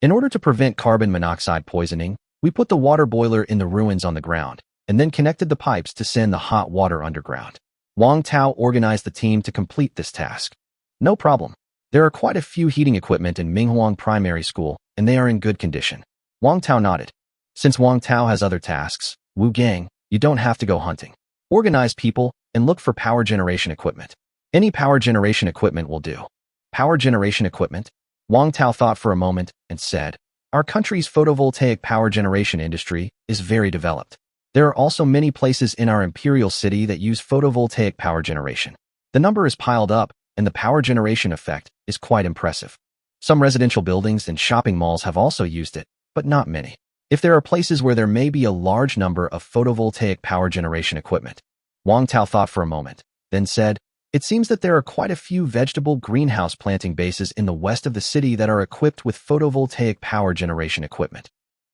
In order to prevent carbon monoxide poisoning, we put the water boiler in the ruins on the ground and then connected the pipes to send the hot water underground." Wang Tao organized the team to complete this task. "No problem. There are quite a few heating equipment in Minghuang Primary School, and they are in good condition." Wang Tao nodded. Since Wang Tao has other tasks, Wu Gang, you don't have to go hunting. Organize people and look for power generation equipment. Any power generation equipment will do. Power generation equipment? Wang Tao thought for a moment and said, "Our country's photovoltaic power generation industry is very developed. There are also many places in our imperial city that use photovoltaic power generation. The number is piled up, and the power generation effect is quite impressive. Some residential buildings and shopping malls have also used it, but not many. If there are places where there may be a large number of photovoltaic power generation equipment." Wang Tao thought for a moment, then said, "It seems that there are quite a few vegetable greenhouse planting bases in the west of the city that are equipped with photovoltaic power generation equipment."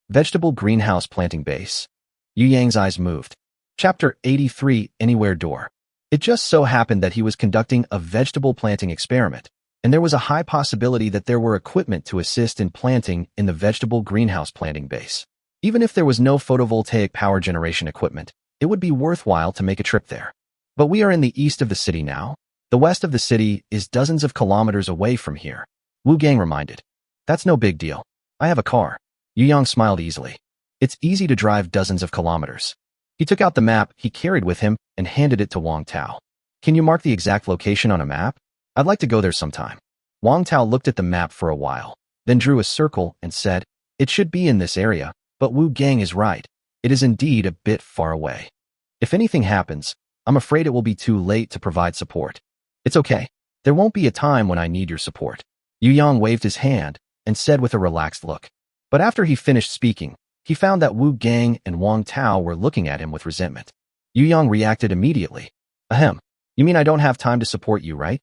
Vegetable greenhouse planting base. Yu Yang's eyes moved. Chapter 83, Anywhere Door. It just so happened that he was conducting a vegetable planting experiment, and there was a high possibility that there were equipment to assist in planting in the vegetable greenhouse planting base. Even if there was no photovoltaic power generation equipment, it would be worthwhile to make a trip there. But we are in the east of the city now. The west of the city is dozens of kilometers away from here. Wu Gang reminded. "That's no big deal. I have a car." Yu Yang smiled easily. "It's easy to drive dozens of kilometers." He took out the map he carried with him and handed it to Wang Tao. "Can you mark the exact location on a map? I'd like to go there sometime." Wang Tao looked at the map for a while, then drew a circle and said, "It should be in this area, but Wu Gang is right. It is indeed a bit far away. If anything happens, I'm afraid it will be too late to provide support." "It's okay. There won't be a time when I need your support." Yu Yang waved his hand and said with a relaxed look. But after he finished speaking, he found that Wu Gang and Wang Tao were looking at him with resentment. Yu Yang reacted immediately. "Ahem. You mean I don't have time to support you, right?"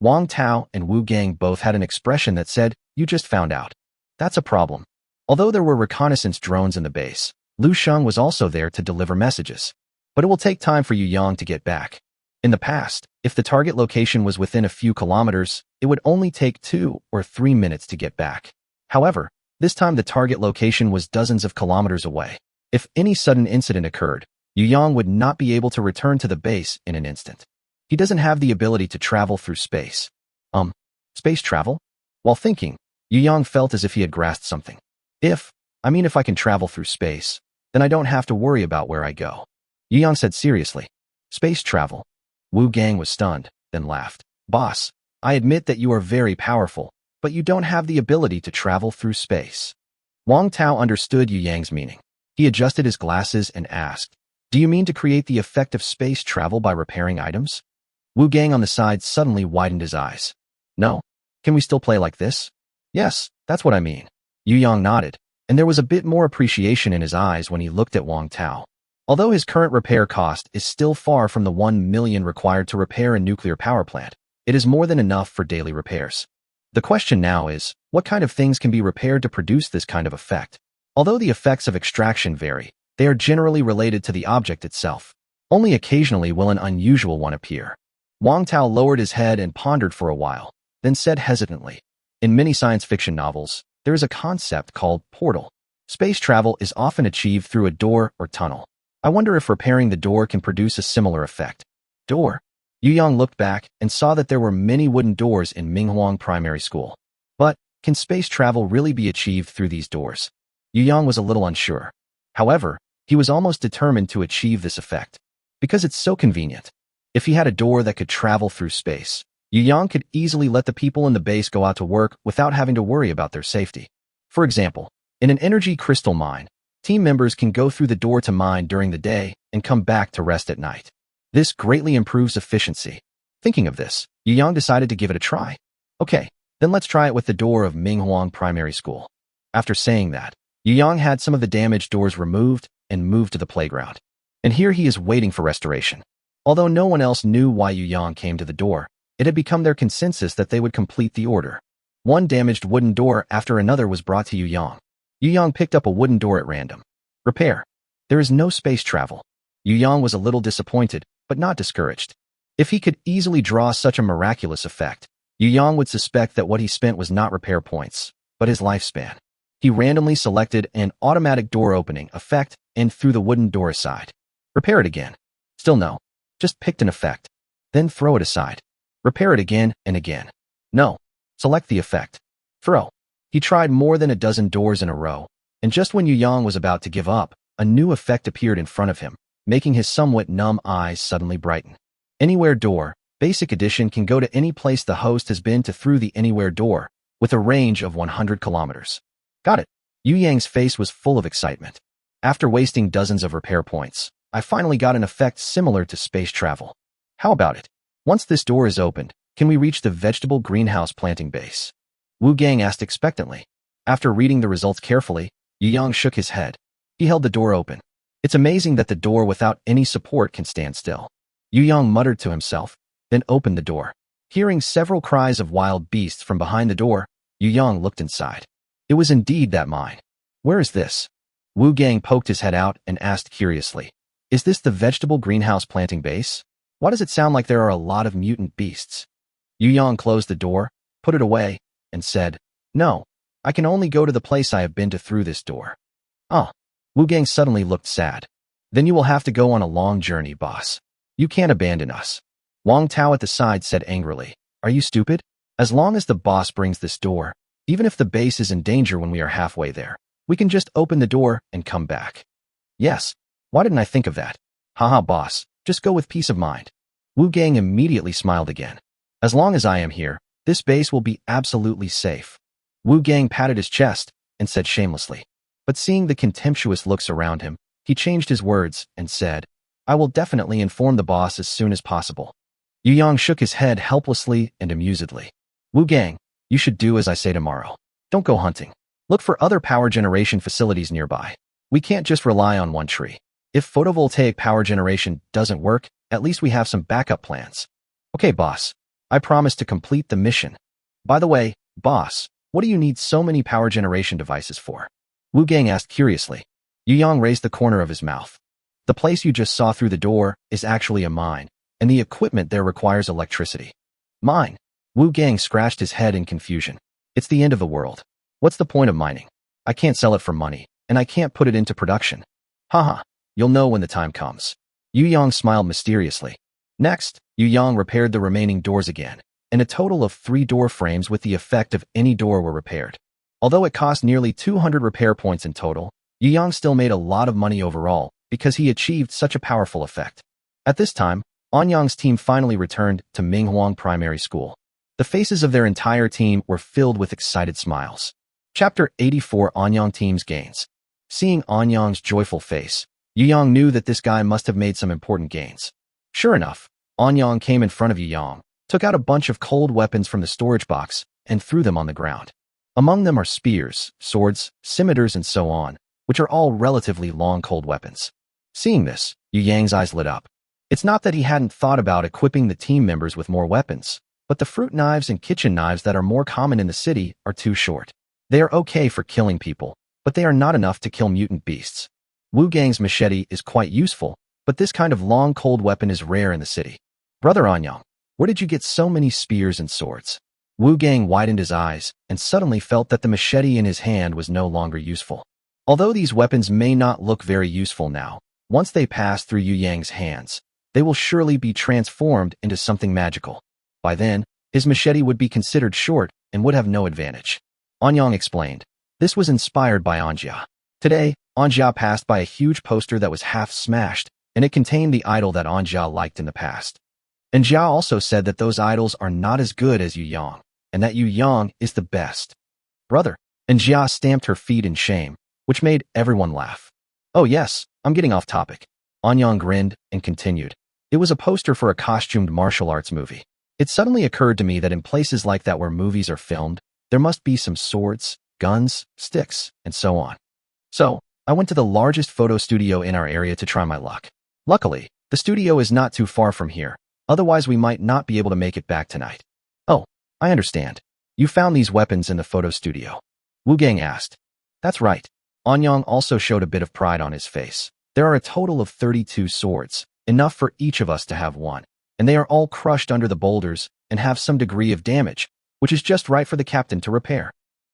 Wang Tao and Wu Gang both had an expression that said, "You just found out. That's a problem." Although there were reconnaissance drones in the base, Lu Sheng was also there to deliver messages. But it will take time for Yu Yang to get back. In the past, if the target location was within a few kilometers, it would only take 2 or 3 minutes to get back. However, this time the target location was dozens of kilometers away. If any sudden incident occurred, Yu Yang would not be able to return to the base in an instant. He doesn't have the ability to travel through space. Space travel? While thinking, Yu Yang felt as if he had grasped something. If I can travel through space, then I don't have to worry about where I go. Yu Yang said seriously. Space travel? Wu Gang was stunned, then laughed. Boss, I admit that you are very powerful, but you don't have the ability to travel through space. Wang Tao understood Yu Yang's meaning. He adjusted his glasses and asked, do you mean to create the effect of space travel by repairing items? Wu Gang on the side suddenly widened his eyes. No. Can we still play like this? Yes, that's what I mean. Yu Yang nodded, and there was a bit more appreciation in his eyes when he looked at Wang Tao. Although his current repair cost is still far from the 1 million required to repair a nuclear power plant, it is more than enough for daily repairs. The question now is, what kind of things can be repaired to produce this kind of effect? Although the effects of extraction vary, they are generally related to the object itself. Only occasionally will an unusual one appear. Wang Tao lowered his head and pondered for a while, then said hesitantly, in many science fiction novels, there is a concept called portal. Space travel is often achieved through a door or tunnel. I wonder if repairing the door can produce a similar effect. Door? Yu Yang looked back and saw that there were many wooden doors in Minghuang Primary School. But, can space travel really be achieved through these doors? Yu Yang was a little unsure. However, he was almost determined to achieve this effect. Because it's so convenient. If he had a door that could travel through space, Yu Yang could easily let the people in the base go out to work without having to worry about their safety. For example, in an energy crystal mine, team members can go through the door to mine during the day and come back to rest at night. This greatly improves efficiency. Thinking of this, Yu Yang decided to give it a try. Okay, then let's try it with the door of Minghuang Primary School. After saying that, Yu Yang had some of the damaged doors removed and moved to the playground. And here he is waiting for restoration. Although no one else knew why Yu Yang came to the door, it had become their consensus that they would complete the order. One damaged wooden door after another was brought to Yu Yang. Yu Yang picked up a wooden door at random. Repair. There is no space travel. Yu Yang was a little disappointed, but not discouraged. If he could easily draw such a miraculous effect, Yu Yang would suspect that what he spent was not repair points, but his lifespan. He randomly selected an automatic door opening effect and threw the wooden door aside. Repair it again. Still no. Just picked an effect. Then throw it aside. Repair it again and again. No. Select the effect. Throw. He tried more than a dozen doors in a row, and just when Yu Yang was about to give up, a new effect appeared in front of him, making his somewhat numb eyes suddenly brighten. Anywhere door, Basic Edition can go to any place the host has been to through the anywhere door, with a range of 100 kilometers. Got it. Yu Yang's face was full of excitement. After wasting dozens of repair points, I finally got an effect similar to space travel. How about it? Once this door is opened, can we reach the vegetable greenhouse planting base? Wu Gang asked expectantly. After reading the results carefully, Yu Yang shook his head. He held the door open. It's amazing that the door without any support can stand still. Yu Yang muttered to himself, then opened the door. Hearing several cries of wild beasts from behind the door, Yu Yang looked inside. It was indeed that mine. Where is this? Wu Gang poked his head out and asked curiously, is this the vegetable greenhouse planting base? Why does it sound like there are a lot of mutant beasts? Yu Yang closed the door, put it away, and said, no, I can only go to the place I have been to through this door. Oh. Wu Gang suddenly looked sad. Then you will have to go on a long journey, boss. You can't abandon us. Wang Tao at the side said angrily, are you stupid? As long as the boss brings this door, even if the base is in danger when we are halfway there, we can just open the door and come back. Yes. Why didn't I think of that? Haha, boss, just go with peace of mind. Wu Gang immediately smiled again. As long as I am here, this base will be absolutely safe. Wu Gang patted his chest and said shamelessly. But seeing the contemptuous looks around him, he changed his words and said, I will definitely inform the boss as soon as possible. Yu Yang shook his head helplessly and amusedly. Wu Gang, you should do as I say tomorrow. Don't go hunting. Look for other power generation facilities nearby. We can't just rely on one tree. If photovoltaic power generation doesn't work, at least we have some backup plans. Okay, boss. I promise to complete the mission. By the way, boss, what do you need so many power generation devices for? Wu Gang asked curiously. Yu Yang raised the corner of his mouth. The place you just saw through the door is actually a mine, and the equipment there requires electricity. Mine? Wu Gang scratched his head in confusion. It's the end of the world. What's the point of mining? I can't sell it for money, and I can't put it into production. Haha, you'll know when the time comes. Yu Yang smiled mysteriously. Next, Yu Yang repaired the remaining doors again, and a total of 3 door frames with the effect of any door were repaired. Although it cost nearly 200 repair points in total, Yu Yang still made a lot of money overall because he achieved such a powerful effect. At this time, Anyang's team finally returned to Minghuang Primary School. The faces of their entire team were filled with excited smiles. Chapter 84 Anyang Team's Gains. Seeing Anyang's joyful face, Yu Yang knew that this guy must have made some important gains. Sure enough, Anyang came in front of Yu Yang, took out a bunch of cold weapons from the storage box, and threw them on the ground. Among them are spears, swords, scimitars, and so on, which are all relatively long cold weapons. Seeing this, Yu Yang's eyes lit up. It's not that he hadn't thought about equipping the team members with more weapons, but the fruit knives and kitchen knives that are more common in the city are too short. They are okay for killing people, but they are not enough to kill mutant beasts. Wu Gang's machete is quite useful, but this kind of long cold weapon is rare in the city. Brother Anyang, where did you get so many spears and swords? Wu Gang widened his eyes and suddenly felt that the machete in his hand was no longer useful. Although these weapons may not look very useful now, once they pass through Yu Yang's hands, they will surely be transformed into something magical. By then, his machete would be considered short and would have no advantage. Anyang explained. This was inspired by Anjia. Today, Anjia passed by a huge poster that was half smashed, and it contained the idol that Anjia liked in the past. And Jia also said that those idols are not as good as Yu Yang, and that Yu Yang is the best. Brother, and Jia stamped her feet in shame, which made everyone laugh. Oh yes, I'm getting off topic. Anyang grinned and continued. It was a poster for a costumed martial arts movie. It suddenly occurred to me that in places like that where movies are filmed, there must be some swords, guns, sticks, and so on. So, I went to the largest photo studio in our area to try my luck. Luckily, the studio is not too far from here, otherwise we might not be able to make it back tonight. Oh, I understand. You found these weapons in the photo studio. Wu Gang asked. That's right. Anyang also showed a bit of pride on his face. There are a total of 32 swords, enough for each of us to have one, and they are all crushed under the boulders and have some degree of damage, which is just right for the captain to repair.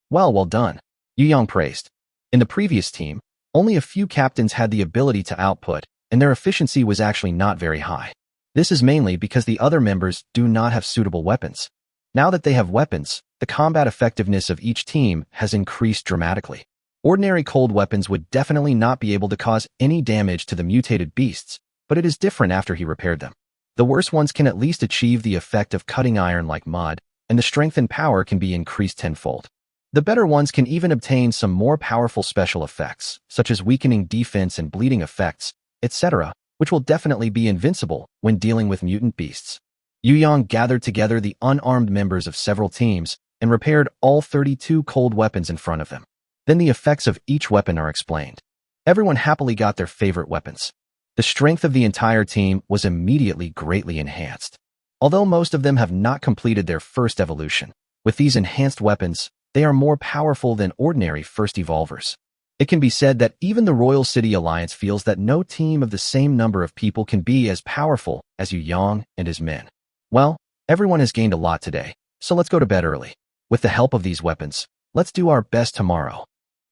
Well done. Yu Yang praised. In the previous team, only a few captains had the ability to output, and their efficiency was actually not very high. This is mainly because the other members do not have suitable weapons. Now that they have weapons, the combat effectiveness of each team has increased dramatically. Ordinary cold weapons would definitely not be able to cause any damage to the mutated beasts, but it is different after he repaired them. The worse ones can at least achieve the effect of cutting iron like mud, and the strength and power can be increased tenfold. The better ones can even obtain some more powerful special effects, such as weakening defense and bleeding effects, etc., which will definitely be invincible when dealing with mutant beasts. Yu Yang gathered together the unarmed members of several teams and repaired all 32 cold weapons in front of them. Then the effects of each weapon are explained. Everyone happily got their favorite weapons. The strength of the entire team was immediately greatly enhanced. Although most of them have not completed their first evolution, with these enhanced weapons, they are more powerful than ordinary first evolvers. It can be said that even the Royal City Alliance feels that no team of the same number of people can be as powerful as Yu Yang and his men. Well, everyone has gained a lot today, so let's go to bed early. With the help of these weapons, let's do our best tomorrow.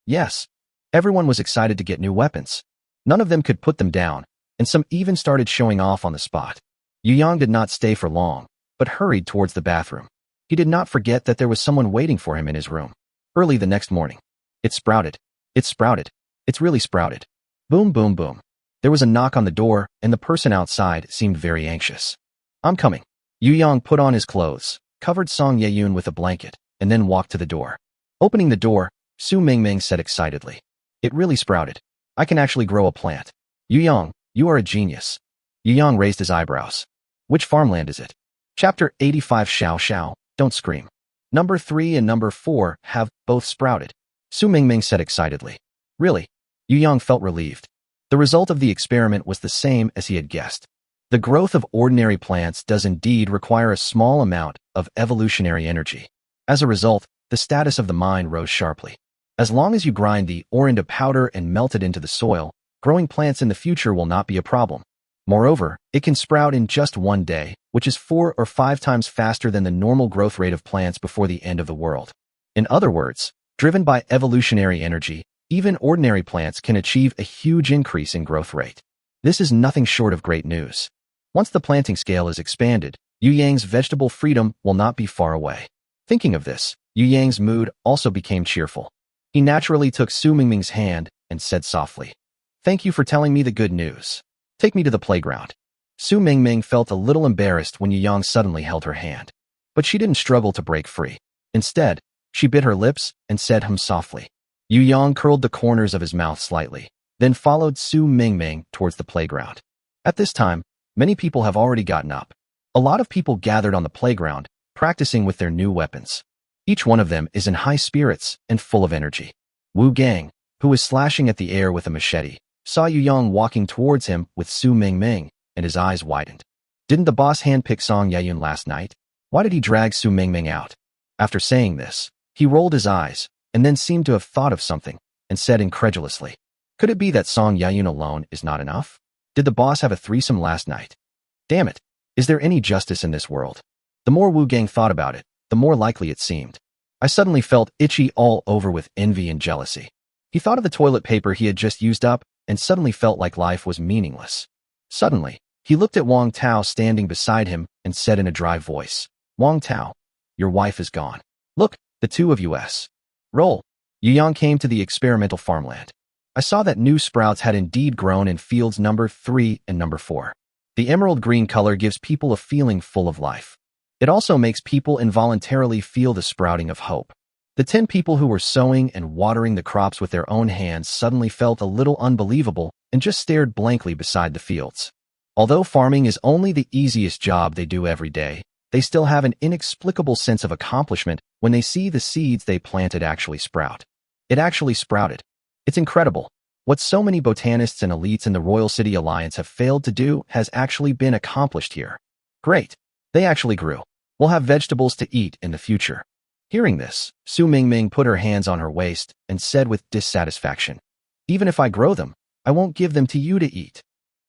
Yes, everyone was excited to get new weapons. None of them could put them down, and some even started showing off on the spot. Yu Yang did not stay for long, but hurried towards the bathroom. He did not forget that there was someone waiting for him in his room. Early the next morning. It sprouted. It sprouted. It's really sprouted. Boom, boom, boom. There was a knock on the door, and the person outside seemed very anxious. I'm coming. Yu Yang put on his clothes, covered Song Yeyun with a blanket, and then walked to the door. Opening the door, Su Mingming said excitedly. It really sprouted. I can actually grow a plant. Yu Yang, you are a genius. Yu Yang raised his eyebrows. Which farmland is it? Chapter 85 Xiao Xiao, don't scream. Number 3 and number 4 have both sprouted. Su Mingming said excitedly. Really? Yu Yang felt relieved. The result of the experiment was the same as he had guessed. The growth of ordinary plants does indeed require a small amount of evolutionary energy. As a result, the status of the mine rose sharply. As long as you grind the ore into powder and melt it into the soil, growing plants in the future will not be a problem. Moreover, it can sprout in just one day, which is 4 or 5 times faster than the normal growth rate of plants before the end of the world. In other words, driven by evolutionary energy, even ordinary plants can achieve a huge increase in growth rate. This is nothing short of great news. Once the planting scale is expanded, Yu Yang's vegetable freedom will not be far away. Thinking of this, Yu Yang's mood also became cheerful. He naturally took Su Mingming's hand and said softly, "Thank you for telling me the good news. Take me to the playground." Su Mingming felt a little embarrassed when Yu Yang suddenly held her hand. But she didn't struggle to break free. Instead, she bit her lips and said softly. Yu Yang curled the corners of his mouth slightly, then followed Su Mingming towards the playground. At this time, many people have already gotten up. A lot of people gathered on the playground, practicing with their new weapons. Each one of them is in high spirits and full of energy. Wu Gang, who was slashing at the air with a machete, saw Yu Yang walking towards him with Su Mingming, and his eyes widened. Didn't the boss handpick Song Yayun last night? Why did he drag Su Mingming out? After saying this, he rolled his eyes, and then seemed to have thought of something, and said incredulously, "Could it be that Song Yayun alone is not enough? Did the boss have a threesome last night? Damn it, is there any justice in this world?" The more Wu Gang thought about it, the more likely it seemed. I suddenly felt itchy all over with envy and jealousy. He thought of the toilet paper he had just used up, and suddenly felt like life was meaningless. Suddenly, he looked at Wang Tao standing beside him and said in a dry voice, "Wang Tao, your wife is gone. Look, the two of us. Roll." Yu Yang came to the experimental farmland. I saw that new sprouts had indeed grown in fields number 3 and number 4. The emerald green color gives people a feeling full of life. It also makes people involuntarily feel the sprouting of hope. The 10 people who were sowing and watering the crops with their own hands suddenly felt a little unbelievable and just stared blankly beside the fields. Although farming is only the easiest job they do every day, they still have an inexplicable sense of accomplishment when they see the seeds they planted actually sprout. It actually sprouted. It's incredible. What so many botanists and elites in the Royal City Alliance have failed to do has actually been accomplished here. Great. They actually grew. We'll have vegetables to eat in the future. Hearing this, Su Mingming put her hands on her waist and said with dissatisfaction, "Even if I grow them, I won't give them to you to eat."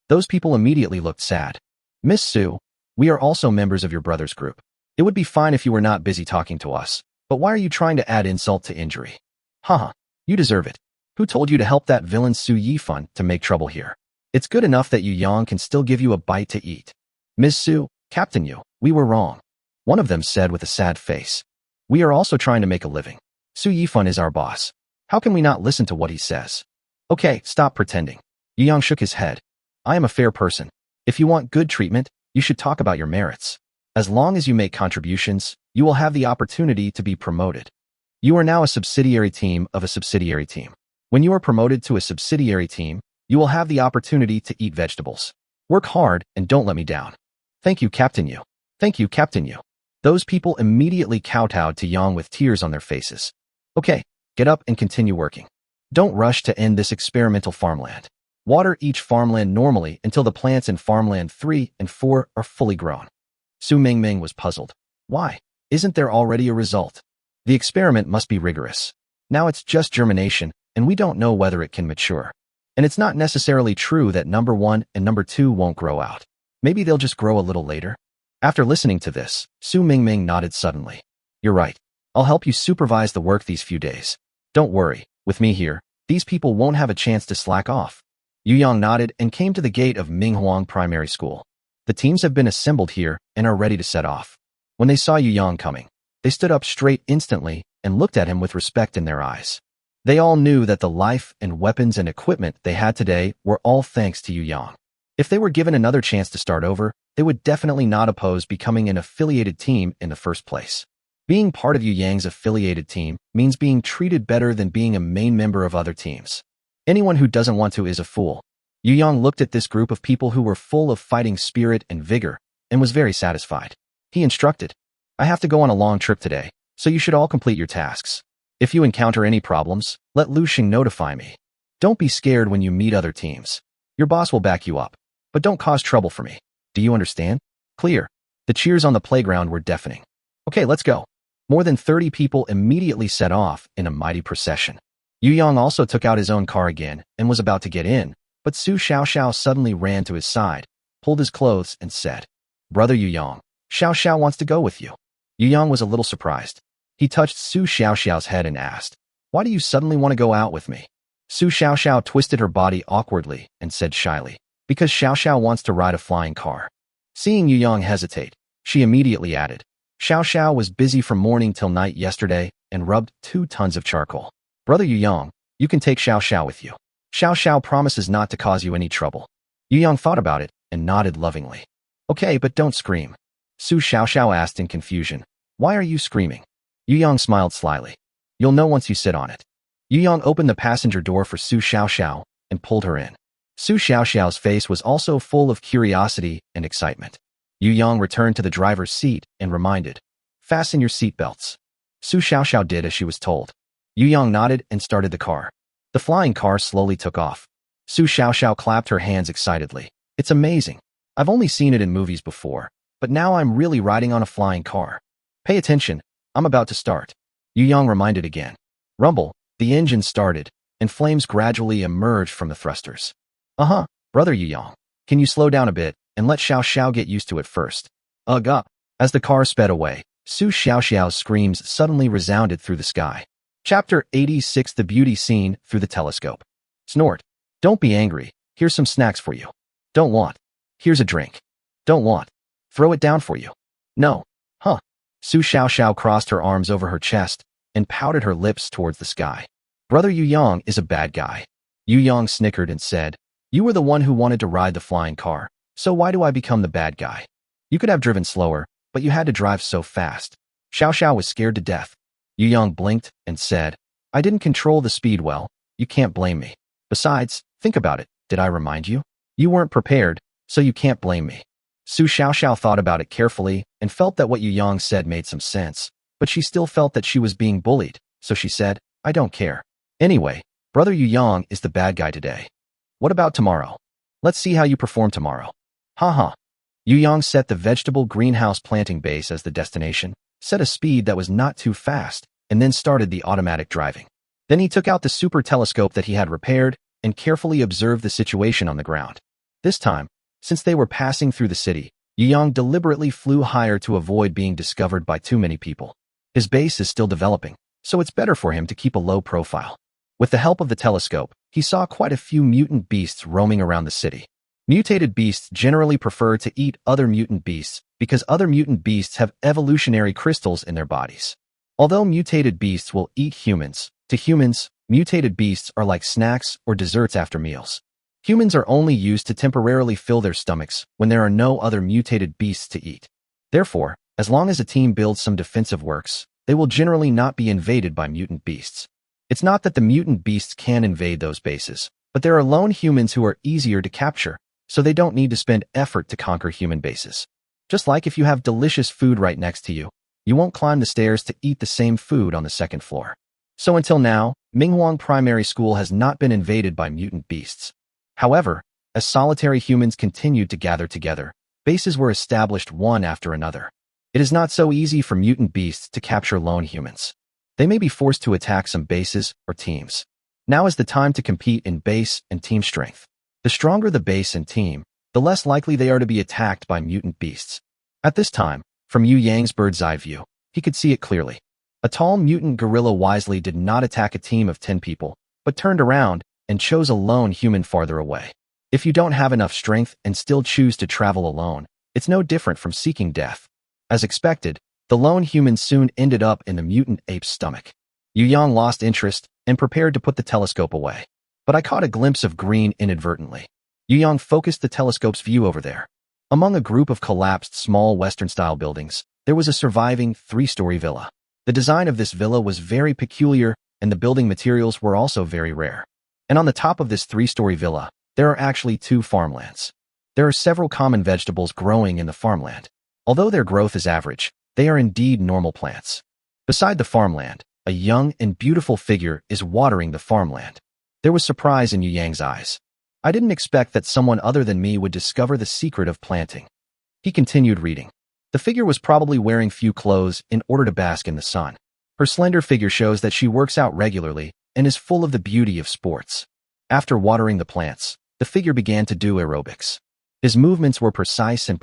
Those people immediately looked sad. "Miss Su, we are also members of your brother's group. It would be fine if you were not busy talking to us, but why are you trying to add insult to injury? Haha, you deserve it. Who told you to help that villain Su Yifan to make trouble here? It's good enough that Yu Yang can still give you a bite to eat." "Miss Su, Captain Yu, we were wrong," one of them said with a sad face. "We are also trying to make a living. Su Yifan is our boss. How can we not listen to what he says?" "Okay, stop pretending." Yu Yang shook his head. "I am a fair person. If you want good treatment, you should talk about your merits. As long as you make contributions, you will have the opportunity to be promoted. You are now a subsidiary team of a subsidiary team. When you are promoted to a subsidiary team, you will have the opportunity to eat vegetables. Work hard and don't let me down." "Thank you, Captain Yu. Thank you, Captain Yu." Those people immediately kowtowed to Yang with tears on their faces. "Okay, get up and continue working. Don't rush to end this experimental farmland. Water each farmland normally until the plants in farmland 3 and 4 are fully grown." Su Mingming was puzzled. Why? Isn't there already a result? The experiment must be rigorous. Now it's just germination, and we don't know whether it can mature. And it's not necessarily true that number 1 and number 2 won't grow out. Maybe they'll just grow a little later. After listening to this, Su Mingming nodded suddenly. "You're right. I'll help you supervise the work these few days. Don't worry, with me here, these people won't have a chance to slack off." Yu Yang nodded and came to the gate of Minghuang Primary School. The teams have been assembled here and are ready to set off. When they saw Yu Yang coming, they stood up straight instantly and looked at him with respect in their eyes. They all knew that the life and weapons and equipment they had today were all thanks to Yu Yang. If they were given another chance to start over, they would definitely not oppose becoming an affiliated team in the first place. Being part of Yu Yang's affiliated team means being treated better than being a main member of other teams. Anyone who doesn't want to is a fool. Yu Yang looked at this group of people who were full of fighting spirit and vigor and was very satisfied. He instructed, "I have to go on a long trip today, so you should all complete your tasks. If you encounter any problems, let Lu Xing notify me. Don't be scared when you meet other teams. Your boss will back you up, but don't cause trouble for me. Do you understand?" Clear. The cheers on the playground were deafening. "Okay, let's go." More than 30 people immediately set off in a mighty procession. Yu Yang also took out his own car again and was about to get in, but Su Xiaoxiao suddenly ran to his side, pulled his clothes, and said, "Brother Yu Yang, Xiaoxiao wants to go with you." Yu Yang was a little surprised. He touched Su Xiaoxiao's head and asked, "Why do you suddenly want to go out with me?" Su Xiaoxiao twisted her body awkwardly and said shyly, "Because Xiaoxiao wants to ride a flying car." Seeing Yu Yang hesitate, she immediately added, "Xiaoxiao was busy from morning till night yesterday and rubbed 2 tons of charcoal. Brother Yu Yang, you can take Xiaoxiao with you. Xiaoxiao promises not to cause you any trouble." Yu Yang thought about it and nodded lovingly. "Okay, but don't scream." Su Xiaoxiao asked in confusion, "Why are you screaming?" Yu Yang smiled slyly. "You'll know once you sit on it." Yu Yang opened the passenger door for Su Xiaoxiao and pulled her in. Su Xiaoxiao's face was also full of curiosity and excitement. Yu Yang returned to the driver's seat and reminded, "Fasten your seatbelts." Su Xiaoxiao did as she was told. Yu Yang nodded and started the car. The flying car slowly took off. Su Xiaoxiao clapped her hands excitedly. "It's amazing. I've only seen it in movies before, but now I'm really riding on a flying car. Pay attention, I'm about to start." Yu Yang reminded again. Rumble, the engine started, and flames gradually emerged from the thrusters. Brother Yu Yang, can you slow down a bit and let Xiaoxiao get used to it first?" Ugh. As the car sped away, Su Xiaoxiao's screams suddenly resounded through the sky. Chapter 86: The Beauty Scene Through the Telescope. Snort. "Don't be angry. Here's some snacks for you." "Don't want." "Here's a drink." "Don't want." "Throw it down for you." "No." "Huh." Su Xiaoxiao crossed her arms over her chest and pouted her lips towards the sky. "Brother Yu Yang is a bad guy." Yu Yang snickered and said, "You were the one who wanted to ride the flying car, so why do I become the bad guy? You could have driven slower, but you had to drive so fast." Xiaoxiao was scared to death. Yu Yang blinked and said, "I didn't control the speed well. You can't blame me. Besides, think about it. Did I remind you? You weren't prepared, so you can't blame me." Su Xiaoxiao thought about it carefully and felt that what Yu Yang said made some sense, but she still felt that she was being bullied, so she said, "I don't care. Anyway, Brother Yu Yang is the bad guy today. What about tomorrow? Let's see how you perform tomorrow." Haha. Yu Yang set the vegetable greenhouse planting base as the destination, set a speed that was not too fast, and then started the automatic driving. Then he took out the super telescope that he had repaired and carefully observed the situation on the ground. This time, since they were passing through the city, Yu Yang deliberately flew higher to avoid being discovered by too many people. His base is still developing, so it's better for him to keep a low profile. With the help of the telescope, he saw quite a few mutant beasts roaming around the city. Mutated beasts generally prefer to eat other mutant beasts because other mutant beasts have evolutionary crystals in their bodies. Although mutated beasts will eat humans, to humans, mutated beasts are like snacks or desserts after meals. Humans are only used to temporarily fill their stomachs when there are no other mutated beasts to eat. Therefore, as long as a team builds some defensive works, they will generally not be invaded by mutant beasts. It's not that the mutant beasts can invade those bases, but there are lone humans who are easier to capture, so they don't need to spend effort to conquer human bases. Just like if you have delicious food right next to you, you won't climb the stairs to eat the same food on the second floor. So until now, Minghuang Primary School has not been invaded by mutant beasts. However, as solitary humans continued to gather together, bases were established one after another. It is not so easy for mutant beasts to capture lone humans. They may be forced to attack some bases or teams. Now is the time to compete in base and team strength. The stronger the base and team, the less likely they are to be attacked by mutant beasts. At this time, from Yu Yang's bird's eye view, he could see it clearly. A tall mutant gorilla wisely did not attack a team of 10 people, but turned around and chose a lone human farther away. If you don't have enough strength and still choose to travel alone, it's no different from seeking death. As expected, the lone human soon ended up in the mutant ape's stomach. Yu Yang lost interest and prepared to put the telescope away. But I caught a glimpse of green inadvertently. Yu Yang focused the telescope's view over there. Among a group of collapsed small Western-style buildings, there was a surviving 3-story villa. The design of this villa was very peculiar, and the building materials were also very rare. And on the top of this 3-story villa, there are actually 2 farmlands. There are several common vegetables growing in the farmland. Although their growth is average, they are indeed normal plants. Beside the farmland, a young and beautiful figure is watering the farmland. There was surprise in Yu Yang's eyes. I didn't expect that someone other than me would discover the secret of planting. He continued reading. The figure was probably wearing few clothes in order to bask in the sun. Her slender figure shows that she works out regularly and is full of the beauty of sports. After watering the plants, the figure began to do aerobics. His movements were precise, and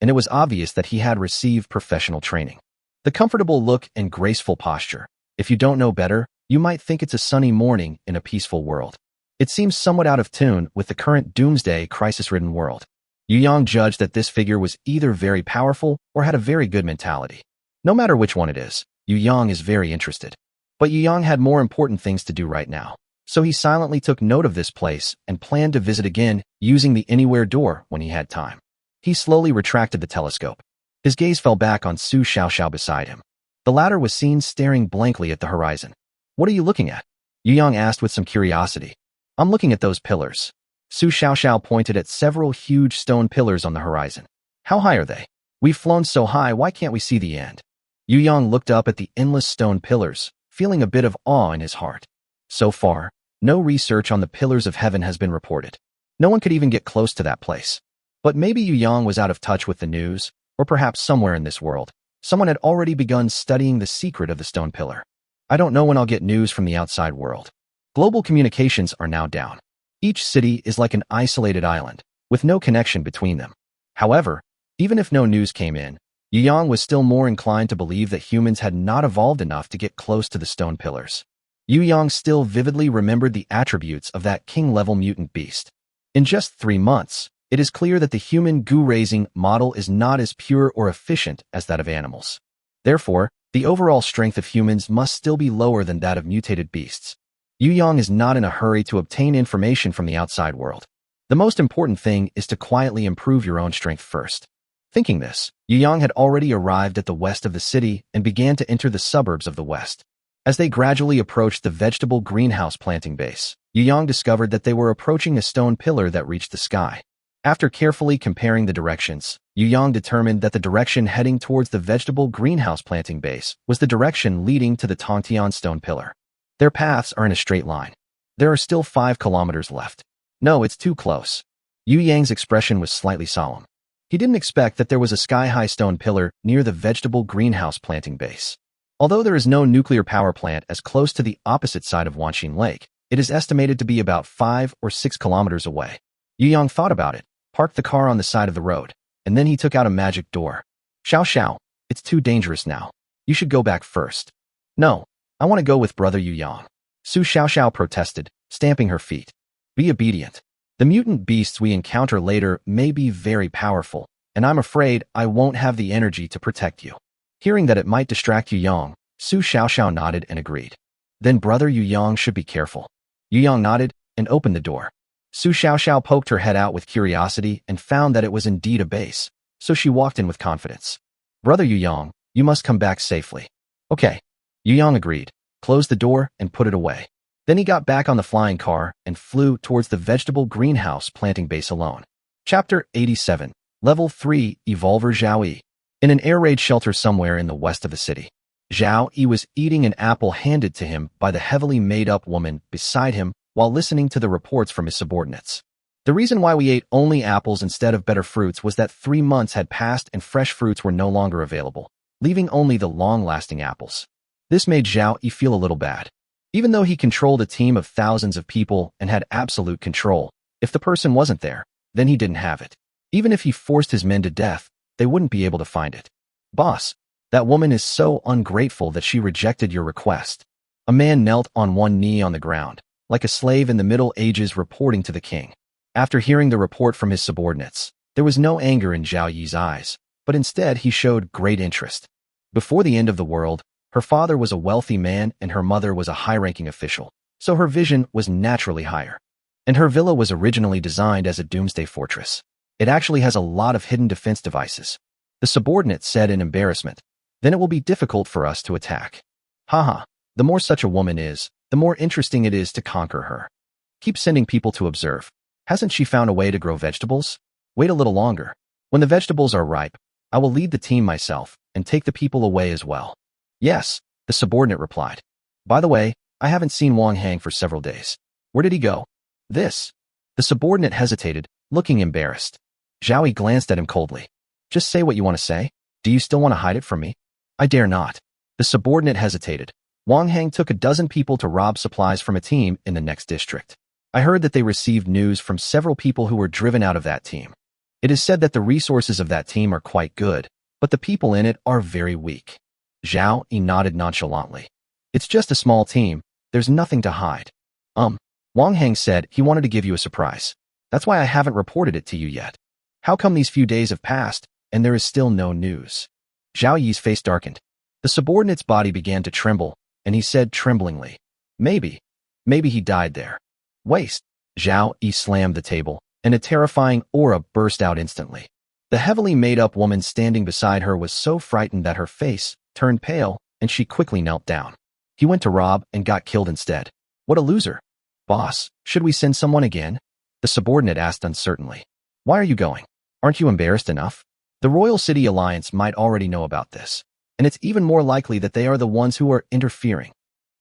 it was obvious that he had received professional training. The comfortable look and graceful posture. If you don't know better, you might think it's a sunny morning in a peaceful world. It seems somewhat out of tune with the current doomsday crisis-ridden world. Yu Yang judged that this figure was either very powerful or had a very good mentality. No matter which one it is, Yu Yang is very interested. But Yu Yang had more important things to do right now, so he silently took note of this place and planned to visit again using the anywhere door when he had time. He slowly retracted the telescope. His gaze fell back on Su Xiaoxiao beside him. The latter was seen staring blankly at the horizon. "What are you looking at?" Yu Yang asked with some curiosity. "I'm looking at those pillars." Su Xiaoxiao pointed at several huge stone pillars on the horizon. "How high are they? We've flown so high, why can't we see the end?" Yu Yang looked up at the endless stone pillars, feeling a bit of awe in his heart. So far, no research on the pillars of heaven has been reported. No one could even get close to that place. But maybe Yu Yang was out of touch with the news, or perhaps somewhere in this world, someone had already begun studying the secret of the stone pillar. "I don't know when I'll get news from the outside world. Global communications are now down. Each city is like an isolated island, with no connection between them." However, even if no news came in, Yu Yang was still more inclined to believe that humans had not evolved enough to get close to the stone pillars. Yu Yang still vividly remembered the attributes of that king-level mutant beast. In just 3 months, it is clear that the human goo-raising model is not as pure or efficient as that of animals. Therefore, the overall strength of humans must still be lower than that of mutated beasts. Yu Yang is not in a hurry to obtain information from the outside world. The most important thing is to quietly improve your own strength first. Thinking this, Yu Yang had already arrived at the west of the city and began to enter the suburbs of the west. As they gradually approached the vegetable greenhouse planting base, Yu Yang discovered that they were approaching a stone pillar that reached the sky. After carefully comparing the directions, Yu Yang determined that the direction heading towards the vegetable greenhouse planting base was the direction leading to the Tongtian stone pillar. Their paths are in a straight line. There are still 5 kilometers left. "No, it's too close." Yu Yang's expression was slightly solemn. He didn't expect that there was a sky-high stone pillar near the vegetable greenhouse planting base. Although there is no nuclear power plant as close to the opposite side of Wanxin Lake, it is estimated to be about 5 or 6 kilometers away. Yu Yang thought about it, parked the car on the side of the road, and then he took out a magic door. "Xiao, it's too dangerous now. You should go back first." "No, I want to go with brother Yu Yang." Su Xiaoxiao protested, stamping her feet. "Be obedient. The mutant beasts we encounter later may be very powerful, and I'm afraid I won't have the energy to protect you." Hearing that it might distract Yu Yang, Su Xiaoxiao nodded and agreed. "Then brother Yu Yang should be careful." Yu Yang nodded and opened the door. Su Xiaoxiao poked her head out with curiosity and found that it was indeed a base, so she walked in with confidence. "Brother Yu Yang, you must come back safely." "Okay." Yu Yang agreed, closed the door, and put it away. Then he got back on the flying car and flew towards the vegetable greenhouse planting base alone. Chapter 87, Level 3, Evolver Zhao Yi. In an air raid shelter somewhere in the west of the city, Zhao Yi was eating an apple handed to him by the heavily made-up woman beside him while listening to the reports from his subordinates. The reason why we ate only apples instead of better fruits was that 3 months had passed and fresh fruits were no longer available, leaving only the long-lasting apples. This made Zhao Yi feel a little bad. Even though he controlled a team of thousands of people and had absolute control, if the person wasn't there, then he didn't have it. Even if he forced his men to death, they wouldn't be able to find it. "Boss, that woman is so ungrateful that she rejected your request." A man knelt on one knee on the ground, like a slave in the Middle Ages reporting to the king. After hearing the report from his subordinates, there was no anger in Zhao Yi's eyes, but instead he showed great interest. Before the end of the world, her father was a wealthy man and her mother was a high-ranking official, so her vision was naturally higher. And her villa was originally designed as a doomsday fortress. It actually has a lot of hidden defense devices. The subordinate said in embarrassment, "Then it will be difficult for us to attack." Haha, the more such a woman is, the more interesting it is to conquer her. Keep sending people to observe. Hasn't she found a way to grow vegetables? Wait a little longer. When the vegetables are ripe, I will lead the team myself and take the people away as well. Yes, the subordinate replied. By the way, I haven't seen Wang Hang for several days. Where did he go? This. The subordinate hesitated, looking embarrassed. Zhao Yi glanced at him coldly. Just say what you want to say. Do you still want to hide it from me? I dare not. The subordinate hesitated, Wang Hang took a dozen people to rob supplies from a team in the next district. I heard that they received news from several people who were driven out of that team. It is said that the resources of that team are quite good, but the people in it are very weak. Zhao Yi nodded nonchalantly. It's just a small team. There's nothing to hide. Wang Hang said he wanted to give you a surprise. That's why I haven't reported it to you yet. How come these few days have passed, and there is still no news? Zhao Yi's face darkened. The subordinate's body began to tremble, and he said tremblingly, Maybe he died there. Waste. Zhao Yi slammed the table, and a terrifying aura burst out instantly. The heavily made-up woman standing beside her was so frightened that her face turned pale, and she quickly knelt down. He went to rob and got killed instead. What a loser. Boss, should we send someone again? The subordinate asked uncertainly. Why are you going? Aren't you embarrassed enough? The Royal City Alliance might already know about this, and it's even more likely that they are the ones who are interfering.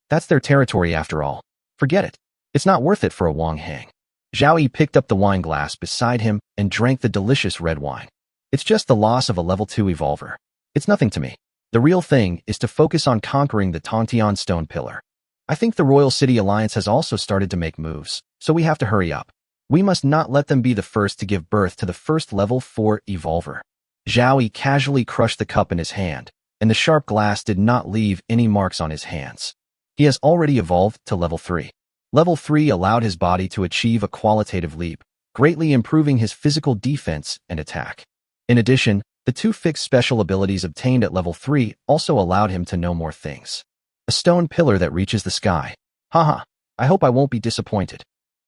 That's their territory after all. Forget it. It's not worth it for a Wang Hang. Zhao Yi picked up the wine glass beside him and drank the delicious red wine. It's just the loss of a level 2 evolver. It's nothing to me. The real thing is to focus on conquering the Tongtian stone pillar. I think the Royal City Alliance has also started to make moves, so we have to hurry up. We must not let them be the first to give birth to the first level 4 evolver. Zhao Yi casually crushed the cup in his hand, and the sharp glass did not leave any marks on his hands. He has already evolved to level 3. Level 3 allowed his body to achieve a qualitative leap, greatly improving his physical defense and attack. In addition, the 2 fixed special abilities obtained at level 3 also allowed him to know more things. A stone pillar that reaches the sky. Haha, I hope I won't be disappointed.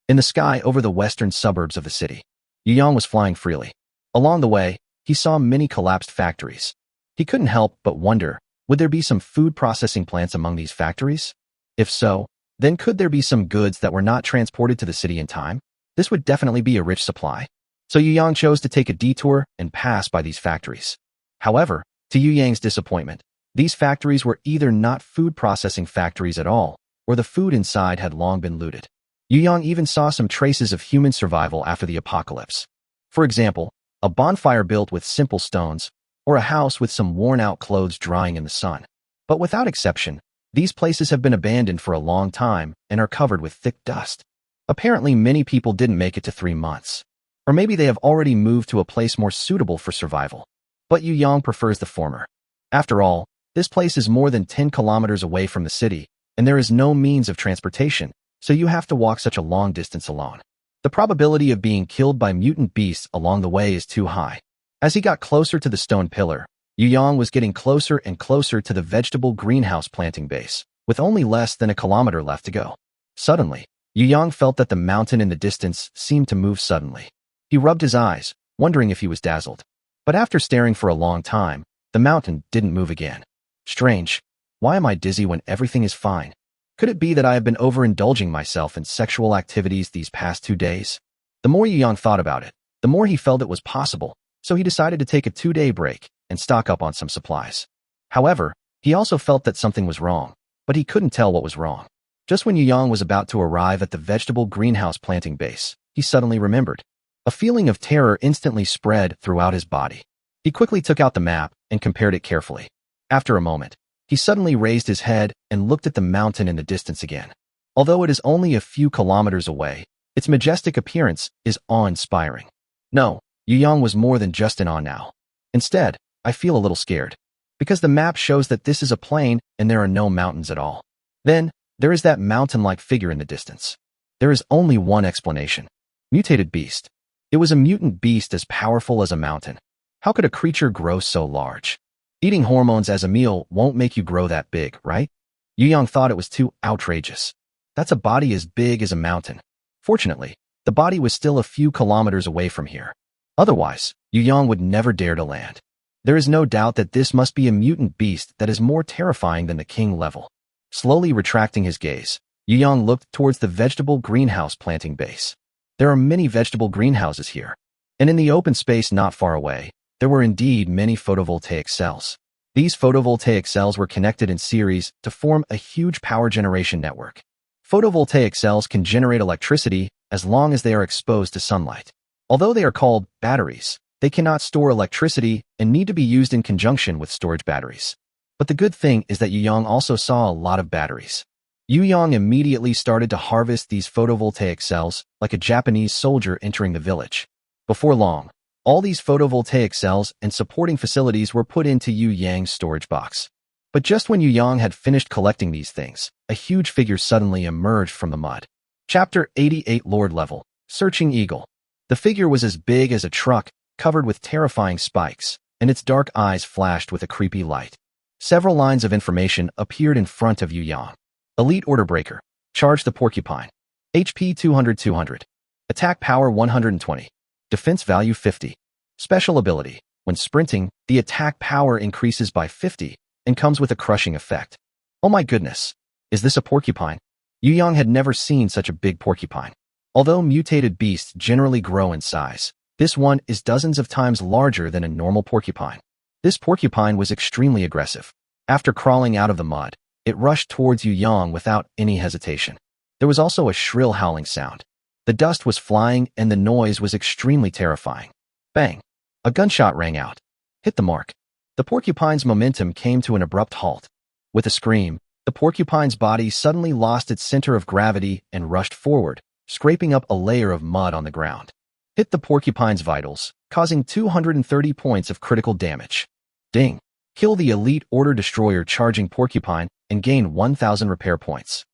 In the sky over the western suburbs of the city, Yu Yang was flying freely. Along the way, he saw many collapsed factories. He couldn't help but wonder, would there be some food processing plants among these factories? If so, then could there be some goods that were not transported to the city in time? This would definitely be a rich supply. So Yu Yang chose to take a detour and pass by these factories. However, to Yu Yang's disappointment, these factories were either not food processing factories at all, or the food inside had long been looted. Yu Yang even saw some traces of human survival after the apocalypse. For example, a bonfire built with simple stones, or a house with some worn-out clothes drying in the sun. But without exception, these places have been abandoned for a long time and are covered with thick dust. Apparently, many people didn't make it to 3 months. Or maybe they have already moved to a place more suitable for survival. But Yu Yang prefers the former. After all, this place is more than 10 kilometers away from the city, and there is no means of transportation, so you have to walk such a long distance alone. The probability of being killed by mutant beasts along the way is too high. As he got closer to the stone pillar, Yu Yang was getting closer and closer to the vegetable greenhouse planting base, with only less than a kilometer left to go. Suddenly, Yu Yang felt that the mountain in the distance seemed to move suddenly. He rubbed his eyes, wondering if he was dazzled. But after staring for a long time, the mountain didn't move again. Strange. Why am I dizzy when everything is fine? Could it be that I have been overindulging myself in sexual activities these past 2 days? The more Yu Yang thought about it, the more he felt it was possible, so he decided to take a 2-day break and stock up on some supplies. However, he also felt that something was wrong, but he couldn't tell what was wrong. Just when Yu Yang was about to arrive at the vegetable greenhouse planting base, he suddenly remembered. A feeling of terror instantly spread throughout his body. He quickly took out the map and compared it carefully. After a moment, he suddenly raised his head and looked at the mountain in the distance again. Although it is only a few kilometers away, its majestic appearance is awe-inspiring. No, Yu Yang was more than just in awe now. Instead, I feel a little scared. Because the map shows that this is a plain and there are no mountains at all. Then, there is that mountain-like figure in the distance. There is only one explanation. Mutated beast. It was a mutant beast as powerful as a mountain. How could a creature grow so large? Eating hormones as a meal won't make you grow that big, right? Yu Yang thought it was too outrageous. That's a body as big as a mountain. Fortunately, the body was still a few kilometers away from here. Otherwise, Yu Yang would never dare to land. There is no doubt that this must be a mutant beast that is more terrifying than the king level. Slowly retracting his gaze, Yu Yang looked towards the vegetable greenhouse planting base. There are many vegetable greenhouses here, and in the open space not far away, there were indeed many photovoltaic cells. These photovoltaic cells were connected in series to form a huge power generation network. Photovoltaic cells can generate electricity as long as they are exposed to sunlight. Although they are called batteries, they cannot store electricity and need to be used in conjunction with storage batteries. But the good thing is that Yu Yang also saw a lot of batteries. Yu Yang immediately started to harvest these photovoltaic cells like a Japanese soldier entering the village. Before long, all these photovoltaic cells and supporting facilities were put into Yu Yang's storage box. But just when Yu Yang had finished collecting these things, a huge figure suddenly emerged from the mud. Chapter 88 Lord Level, Searching Eagle. The figure was as big as a truck, covered with terrifying spikes, and its dark eyes flashed with a creepy light. Several lines of information appeared in front of Yu Yang. Elite Order Breaker. Charge the Porcupine. HP 200-200. Attack Power 120. Defense Value 50. Special Ability. When sprinting, the attack power increases by 50 and comes with a crushing effect. Oh my goodness. Is this a porcupine? Yu Yang had never seen such a big porcupine. Although mutated beasts generally grow in size, this one is dozens of times larger than a normal porcupine. This porcupine was extremely aggressive. After crawling out of the mud, it rushed towards Yu Yang without any hesitation. There was also a shrill howling sound. The dust was flying and the noise was extremely terrifying. Bang! A gunshot rang out. Hit the mark. The porcupine's momentum came to an abrupt halt. With a scream, the porcupine's body suddenly lost its center of gravity and rushed forward, scraping up a layer of mud on the ground. Hit the porcupine's vitals, causing 230 points of critical damage. Ding! Kill the Elite Order Destroyer charging porcupine and gain 1,000 repair points.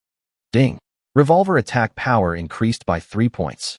Ding! Revolver attack power increased by 3 points.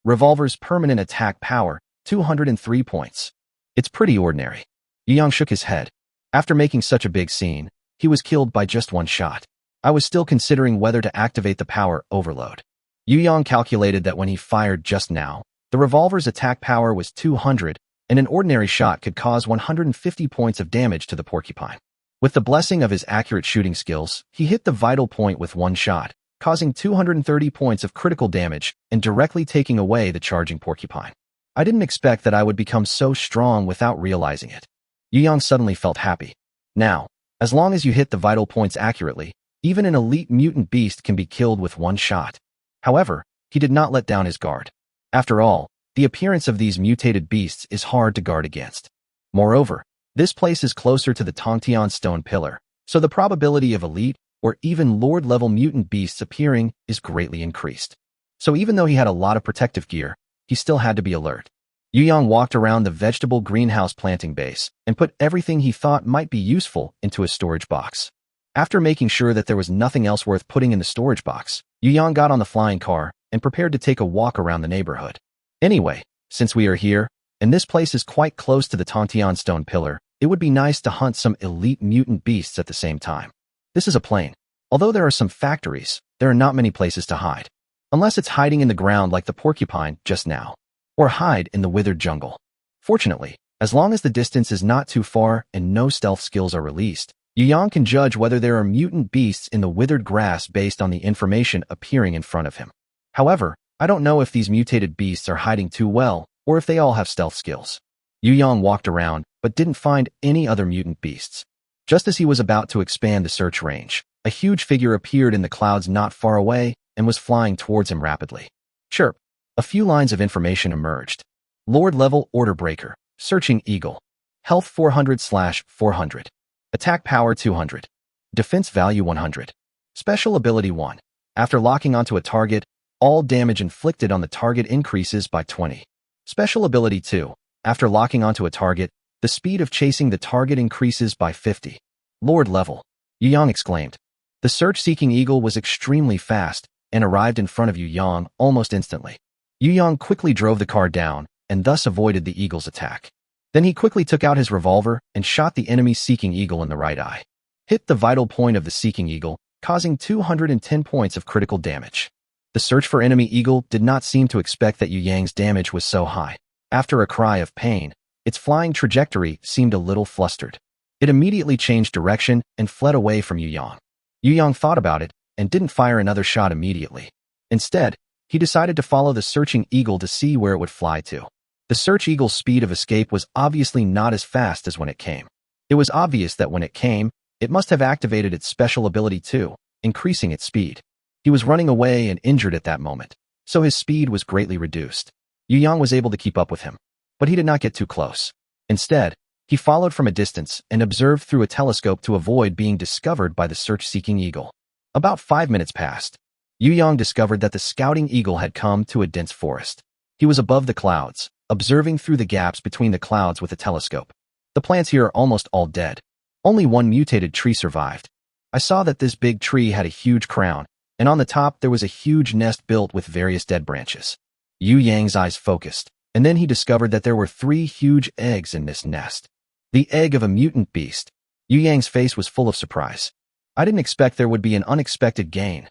Revolver's permanent attack power, 203 points. It's pretty ordinary. Yu Yang shook his head. After making such a big scene, he was killed by just one shot. I was still considering whether to activate the power overload. Yu Yang calculated that when he fired just now, the revolver's attack power was 200, and an ordinary shot could cause 150 points of damage to the porcupine. With the blessing of his accurate shooting skills, he hit the vital point with one shot, causing 230 points of critical damage and directly taking away the charging porcupine. I didn't expect that I would become so strong without realizing it. Yu Yang suddenly felt happy. Now, as long as you hit the vital points accurately, even an elite mutant beast can be killed with one shot. However, he did not let down his guard. After all, the appearance of these mutated beasts is hard to guard against. Moreover, this place is closer to the Tongtian stone pillar, so the probability of elite or even lord-level mutant beasts appearing is greatly increased. So even though he had a lot of protective gear, he still had to be alert. Yu Yang walked around the vegetable greenhouse planting base and put everything he thought might be useful into a storage box. After making sure that there was nothing else worth putting in the storage box, Yu Yang got on the flying car and prepared to take a walk around the neighborhood. Anyway, since we are here, and this place is quite close to the Tongtian stone pillar, it would be nice to hunt some elite mutant beasts at the same time. This is a plain. Although there are some factories, there are not many places to hide. Unless it's hiding in the ground like the porcupine just now. Or hide in the withered jungle. Fortunately, as long as the distance is not too far and no stealth skills are released, Yu Yang can judge whether there are mutant beasts in the withered grass based on the information appearing in front of him. However, I don't know if these mutated beasts are hiding too well or if they all have stealth skills. Yu Yang walked around but didn't find any other mutant beasts. Just as he was about to expand the search range, a huge figure appeared in the clouds not far away and was flying towards him rapidly. Chirp. A few lines of information emerged. Lord-level Order Breaker. Searching Eagle. Health 400/400. Attack Power 200. Defense Value 100. Special Ability 1. After locking onto a target, all damage inflicted on the target increases by 20. Special Ability 2. After locking onto a target, the speed of chasing the target increases by 50. Lord level. Yu Yang exclaimed. The search-seeking eagle was extremely fast and arrived in front of Yu Yang almost instantly. Yu Yang quickly drove the car down and thus avoided the eagle's attack. Then he quickly took out his revolver and shot the enemy seeking eagle in the right eye. Hit the vital point of the seeking eagle, causing 210 points of critical damage. The search for enemy eagle did not seem to expect that Yu Yang's damage was so high. After a cry of pain, its flying trajectory seemed a little flustered. It immediately changed direction and fled away from Yu Yang. Yu Yang thought about it and didn't fire another shot immediately. Instead, he decided to follow the searching eagle to see where it would fly to. The search eagle's speed of escape was obviously not as fast as when it came. It was obvious that when it came, it must have activated its special ability too, increasing its speed. He was running away and injured at that moment, so his speed was greatly reduced. Yu Yang was able to keep up with him, but he did not get too close. Instead, He followed from a distance and observed through a telescope to avoid being discovered by the search-seeking eagle. About 5 minutes passed. Yu Yang discovered that the scouting eagle had come to a dense forest. He was above the clouds, observing through the gaps between the clouds with a telescope. The plants here are almost all dead. Only one mutated tree survived. I saw that this big tree had a huge crown, and on the top there was a huge nest built with various dead branches. Yu Yang's eyes focused, and then he discovered that there were 3 huge eggs in this nest. The egg of a mutant beast. Yu Yang's face was full of surprise. I didn't expect there would be an unexpected gain.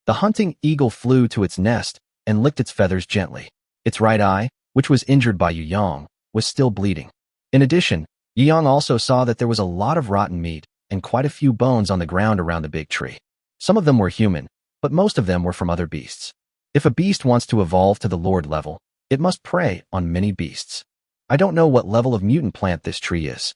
The hunting eagle flew to its nest and licked its feathers gently. Its right eye, which was injured by Yu Yang, was still bleeding. In addition, Yu Yang also saw that there was a lot of rotten meat and quite a few bones on the ground around the big tree. Some of them were human, but most of them were from other beasts. If a beast wants to evolve to the Lord level, it must prey on many beasts. I don't know what level of mutant plant this tree is.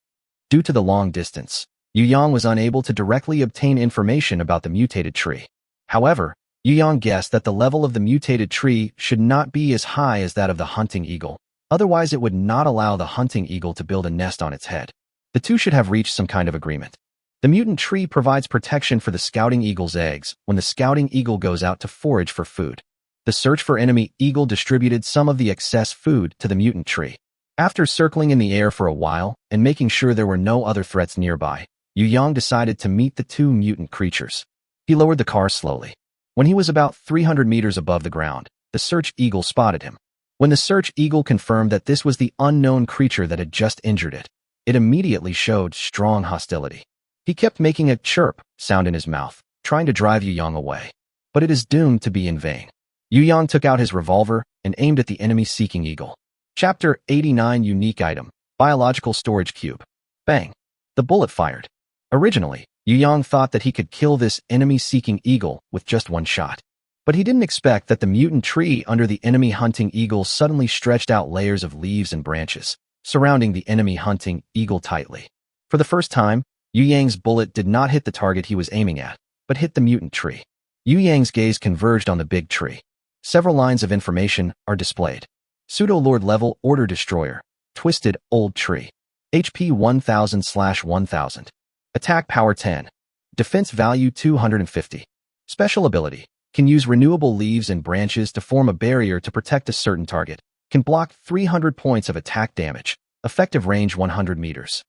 Due to the long distance, Yu Yang was unable to directly obtain information about the mutated tree. However, Yu Yang guessed that the level of the mutated tree should not be as high as that of the hunting eagle, otherwise it would not allow the hunting eagle to build a nest on its head. The two should have reached some kind of agreement. The mutant tree provides protection for the scouting eagle's eggs when the scouting eagle goes out to forage for food. The search for enemy eagle distributed some of the excess food to the mutant tree. After circling in the air for a while and making sure there were no other threats nearby, Yu Yang decided to meet the 2 mutant creatures. He lowered the car slowly. When he was about 300 meters above the ground, the search eagle spotted him. When the search eagle confirmed that this was the unknown creature that had just injured it, it immediately showed strong hostility. He kept making a chirp sound in his mouth, trying to drive Yu Yang away. But it is doomed to be in vain. Yu Yang took out his revolver and aimed at the enemy-seeking eagle. Chapter 89 Unique Item, Biological Storage Cube. Bang! The bullet fired. Originally, Yu Yang thought that he could kill this enemy-seeking eagle with just one shot. But he didn't expect that the mutant tree under the enemy-hunting eagle suddenly stretched out layers of leaves and branches, surrounding the enemy-hunting eagle tightly. For the first time, Yu Yang's bullet did not hit the target he was aiming at, but hit the mutant tree. Yu Yang's gaze converged on the big tree. Several lines of information are displayed. Pseudo-Lord level Order Destroyer. Twisted Old Tree. HP 1000/1000. Attack power 10. Defense value 250. Special ability. Can use renewable leaves and branches to form a barrier to protect a certain target. Can block 300 points of attack damage. Effective range 100 meters.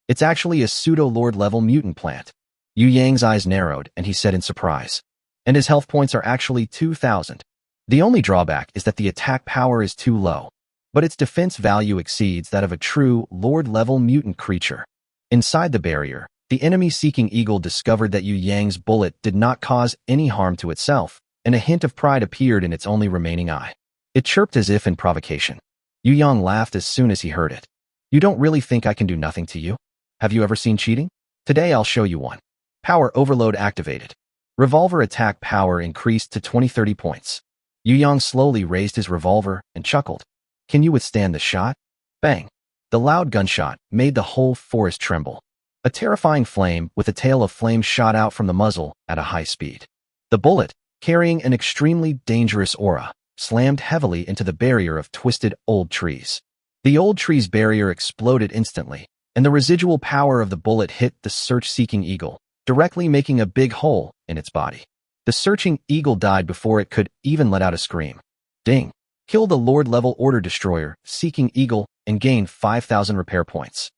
It's actually a pseudo-Lord level mutant plant. Yu Yang's eyes narrowed and he said in surprise. And his health points are actually 2,000. The only drawback is that the attack power is too low, but its defense value exceeds that of a true Lord-level mutant creature. Inside the barrier, the enemy-seeking eagle discovered that Yu Yang's bullet did not cause any harm to itself, and a hint of pride appeared in its only remaining eye. It chirped as if in provocation. Yu Yang laughed as soon as he heard it. You don't really think I can do nothing to you? Have you ever seen cheating? Today I'll show you one. Power overload activated. Revolver attack power increased to 20-30 points. Yu Yang slowly raised his revolver and chuckled. Can you withstand the shot? Bang! The loud gunshot made the whole forest tremble. A terrifying flame with a tail of flame shot out from the muzzle at a high speed. The bullet, carrying an extremely dangerous aura, slammed heavily into the barrier of twisted old trees. The old tree's barrier exploded instantly, and the residual power of the bullet hit the search-seeking eagle, directly making a big hole in its body. The searching eagle died before it could even let out a scream. Ding! Kill the Lord-level Order Destroyer, seeking eagle, and gain 5,000 repair points.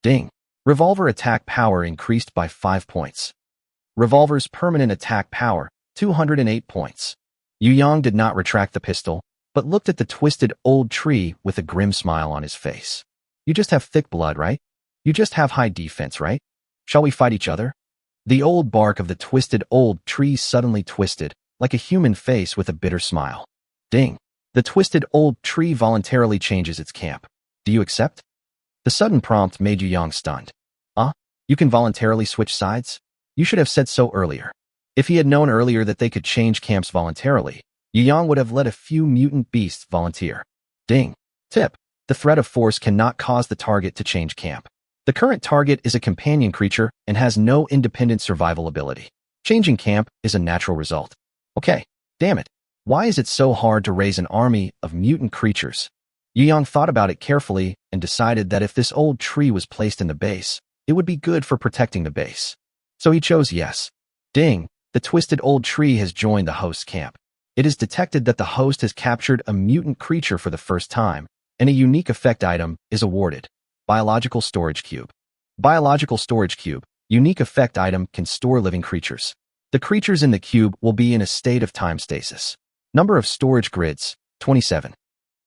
Ding! Revolver attack power increased by 5 points. Revolver's permanent attack power, 208 points. Yu Yang did not retract the pistol, but looked at the twisted old tree with a grim smile on his face. You just have thick blood, right? You just have high defense, right? Shall we fight each other? The old bark of the twisted old tree suddenly twisted, like a human face with a bitter smile. Ding! The twisted old tree voluntarily changes its camp. Do you accept? The sudden prompt made Yu Yang stunned. You can voluntarily switch sides? You should have said so earlier. If he had known earlier that they could change camps voluntarily, Yu Yang would have let a few mutant beasts volunteer. Ding! Tip! The threat of force cannot cause the target to change camp. The current target is a companion creature and has no independent survival ability. Changing camp is a natural result. Okay, damn it. Why is it so hard to raise an army of mutant creatures? Yu Yang thought about it carefully and decided that if this old tree was placed in the base, it would be good for protecting the base. So he chose yes. Ding! The twisted old tree has joined the host's camp. It is detected that the host has captured a mutant creature for the first time, and a unique effect item is awarded. Biological Storage Cube. Biological Storage Cube. Unique effect item can store living creatures. The creatures in the cube will be in a state of time stasis. Number of storage grids, 27.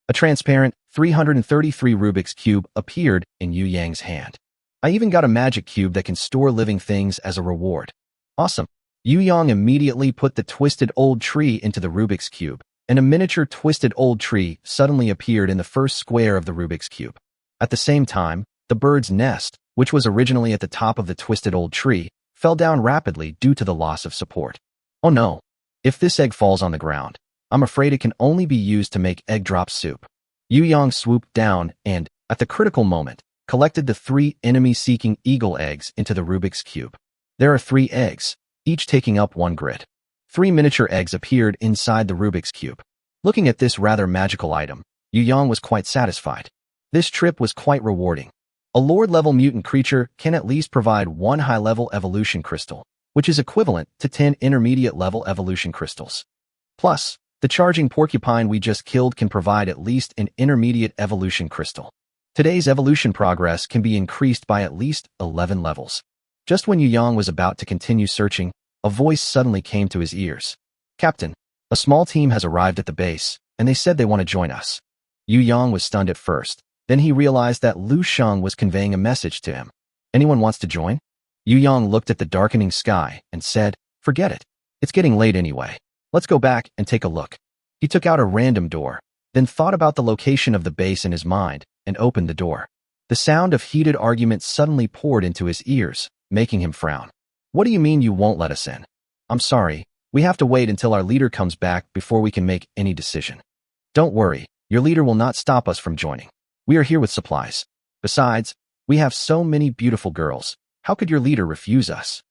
A transparent, 333 Rubik's Cube appeared in Yu Yang's hand. I even got a magic cube that can store living things as a reward. Awesome. Yu Yang immediately put the twisted old tree into the Rubik's Cube, and a miniature twisted old tree suddenly appeared in the first square of the Rubik's Cube. At the same time, the bird's nest, which was originally at the top of the twisted old tree, fell down rapidly due to the loss of support. Oh no. If this egg falls on the ground, I'm afraid it can only be used to make egg drop soup. Yu Yang swooped down and, at the critical moment, collected the 3 enemy-seeking eagle eggs into the Rubik's Cube. There are 3 eggs, each taking up 1 grid. 3 miniature eggs appeared inside the Rubik's Cube. Looking at this rather magical item, Yu Yang was quite satisfied. This trip was quite rewarding. A Lord-level mutant creature can at least provide 1 high-level evolution crystal, which is equivalent to 10 intermediate-level evolution crystals. Plus, the charging porcupine we just killed can provide at least an intermediate evolution crystal. Today's evolution progress can be increased by at least 11 levels. Just when Yu Yang was about to continue searching, a voice suddenly came to his ears. Captain, a small team has arrived at the base, and they said they want to join us. Yu Yang was stunned at first. Then he realized that Lu Sheng was conveying a message to him. Anyone wants to join? Yu Yang looked at the darkening sky and said, forget it. It's getting late anyway. Let's go back and take a look. He took out a random door, then thought about the location of the base in his mind and opened the door. The sound of heated argument suddenly poured into his ears, making him frown. What do you mean you won't let us in? I'm sorry. We have to wait until our leader comes back before we can make any decision. Don't worry. Your leader will not stop us from joining. We are here with supplies. Besides, we have so many beautiful girls. How could your leader refuse us?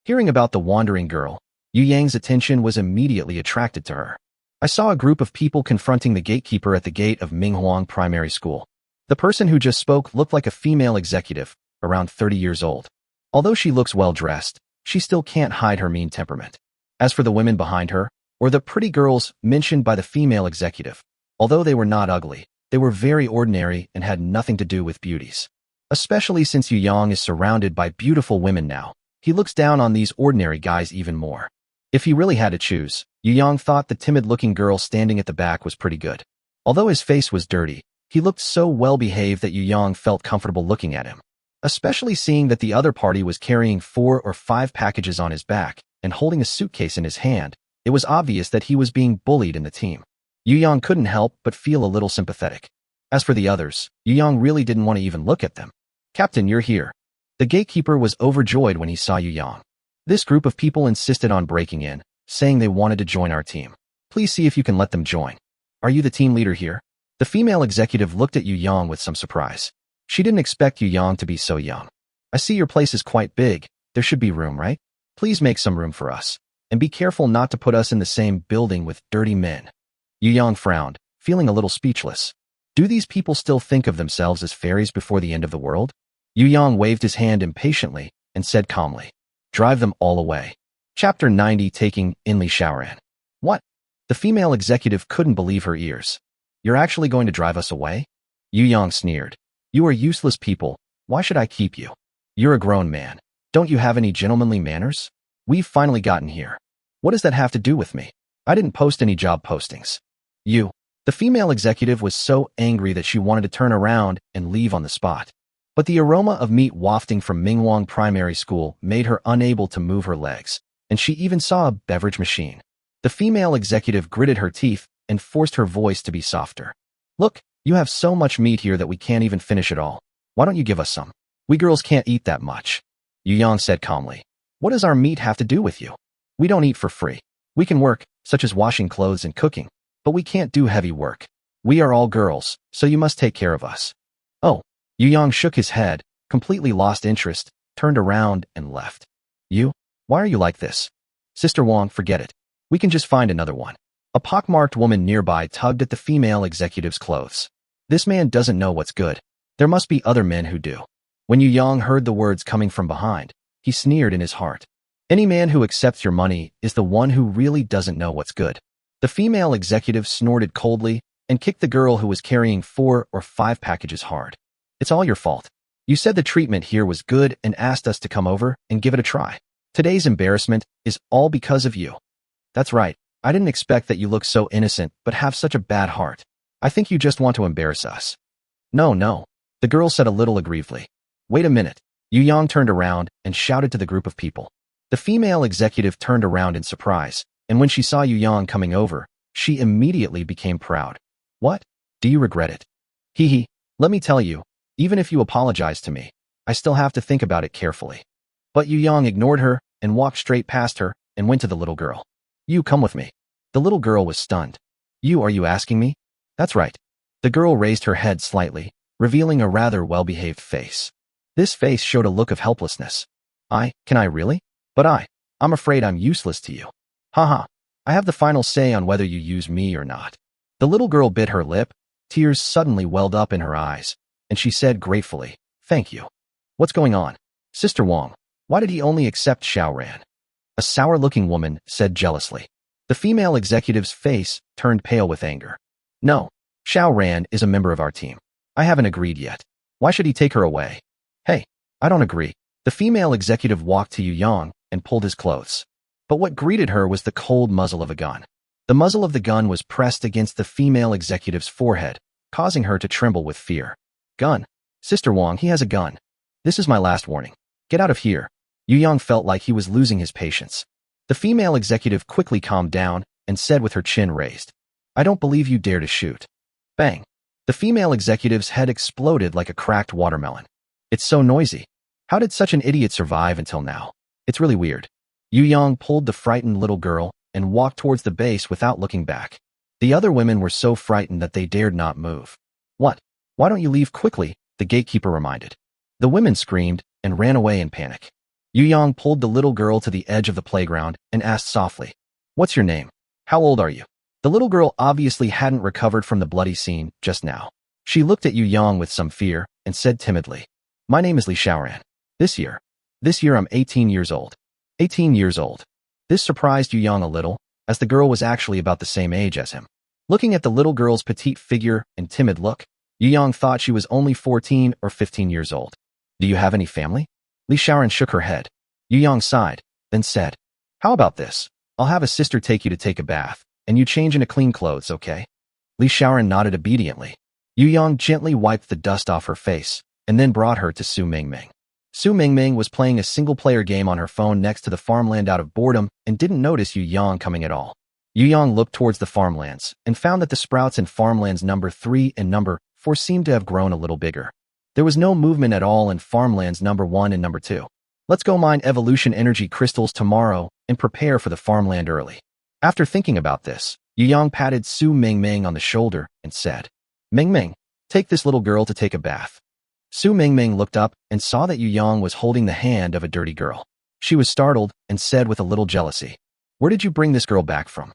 Hearing about the wandering girl, Yu Yang's attention was immediately attracted to her. I saw a group of people confronting the gatekeeper at the gate of Minghuang Primary School. The person who just spoke looked like a female executive, around 30 years old. Although she looks well-dressed, she still can't hide her mean temperament. As for the women behind her, or the pretty girls mentioned by the female executive, although they were not ugly, they were very ordinary and had nothing to do with beauties. Especially since Yu Yang is surrounded by beautiful women now, he looks down on these ordinary guys even more. If he really had to choose, Yu Yang thought the timid-looking girl standing at the back was pretty good. Although his face was dirty, he looked so well-behaved that Yu Yang felt comfortable looking at him. Especially seeing that the other party was carrying 4 or 5 packages on his back and holding a suitcase in his hand, it was obvious that he was being bullied in the team. Yu Yang couldn't help but feel a little sympathetic. As for the others, Yu Yang really didn't want to even look at them. Captain, you're here. The gatekeeper was overjoyed when he saw Yu Yang. This group of people insisted on breaking in, saying they wanted to join our team. Please see if you can let them join. Are you the team leader here? The female executive looked at Yu Yang with some surprise. She didn't expect Yu Yang to be so young. I see your place is quite big. There should be room, right? Please make some room for us. And be careful not to put us in the same building with dirty men. Yu Yang frowned, feeling a little speechless. Do these people still think of themselves as fairies before the end of the world? Yu Yang waved his hand impatiently and said calmly, drive them all away. Chapter 90 Taking Inly Shaoran. What? The female executive couldn't believe her ears. You're actually going to drive us away? Yu Yang sneered. You are useless people. Why should I keep you? You're a grown man. Don't you have any gentlemanly manners? We've finally gotten here. What does that have to do with me? I didn't post any job postings. The female executive was so angry that she wanted to turn around and leave on the spot. But the aroma of meat wafting from Minghuang Primary School made her unable to move her legs, and she even saw a beverage machine. The female executive gritted her teeth and forced her voice to be softer. Look, you have so much meat here that we can't even finish it all. Why don't you give us some? We girls can't eat that much. Yu Yang said calmly. What does our meat have to do with you? We don't eat for free. We can work, such as washing clothes and cooking. But we can't do heavy work. We are all girls, so you must take care of us. Oh, Yu Yang shook his head, completely lost interest, turned around and left. Why are you like this? Sister Wang, forget it. We can just find another one. A pockmarked woman nearby tugged at the female executive's clothes. This man doesn't know what's good. There must be other men who do. When Yu Yang heard the words coming from behind, he sneered in his heart. Any man who accepts your money is the one who really doesn't know what's good. The female executive snorted coldly and kicked the girl who was carrying 4 or 5 packages hard. It's all your fault. You said the treatment here was good and asked us to come over and give it a try. Today's embarrassment is all because of you. That's right. I didn't expect that you look so innocent but have such a bad heart. I think you just want to embarrass us. No, the girl said a little aggrievedly. Wait a minute. Yu Yang turned around and shouted to the group of people. The female executive turned around in surprise, and when she saw Yu Yang coming over, she immediately became proud. What? Do you regret it? Hee, let me tell you, even if you apologize to me, I still have to think about it carefully. But Yu Yang ignored her and walked straight past her and went to the little girl. You come with me. The little girl was stunned. Are you asking me? That's right. The girl raised her head slightly, revealing a rather well-behaved face. This face showed a look of helplessness. Can I really? But I'm afraid I'm useless to you. Haha, I have the final say on whether you use me or not. The little girl bit her lip, tears suddenly welled up in her eyes, and she said gratefully, Thank you. What's going on? Sister Wang, why did he only accept Xiaoran? A sour-looking woman said jealously. The female executive's face turned pale with anger. No, Xiaoran is a member of our team. I haven't agreed yet. Why should he take her away? Hey, I don't agree. The female executive walked to Yu Yang and pulled his clothes. But what greeted her was the cold muzzle of a gun. The muzzle of the gun was pressed against the female executive's forehead, causing her to tremble with fear. Gun. Sister Wang, he has a gun. This is my last warning. Get out of here. Yu Yang felt like he was losing his patience. The female executive quickly calmed down and said with her chin raised, I don't believe you dare to shoot. Bang. The female executive's head exploded like a cracked watermelon. It's so noisy. How did such an idiot survive until now? It's really weird. Yu Yang pulled the frightened little girl and walked towards the base without looking back. The other women were so frightened that they dared not move. What? Why don't you leave quickly? The gatekeeper reminded. The women screamed and ran away in panic. Yu Yang pulled the little girl to the edge of the playground and asked softly, What's your name? How old are you? The little girl obviously hadn't recovered from the bloody scene just now. She looked at Yu Yang with some fear and said timidly, My name is Li Xiaoran. This year I'm 18 years old. 18 years old. This surprised Yu Yang a little, as the girl was actually about the same age as him. Looking at the little girl's petite figure and timid look, Yu Yang thought she was only 14 or 15 years old. Do you have any family? Li Xiaoran shook her head. Yu Yang sighed, then said, How about this? I'll have a sister take you to take a bath, and you change into clean clothes, okay? Li Xiaoran nodded obediently. Yu Yang gently wiped the dust off her face, and then brought her to Su Mingming. Su Mingming was playing a single-player game on her phone next to the farmland out of boredom and didn't notice Yu Yang coming at all. Yu Yang looked towards the farmlands and found that the sprouts in farmlands number 3 and number 4 seemed to have grown a little bigger. There was no movement at all in farmlands number 1 and number 2. Let's go mine evolution energy crystals tomorrow and prepare for the farmland early. After thinking about this, Yu Yang patted Su Mingming on the shoulder and said, Mingming, take this little girl to take a bath. Su Mingming looked up and saw that Yu Yang was holding the hand of a dirty girl. She was startled and said with a little jealousy, Where did you bring this girl back from?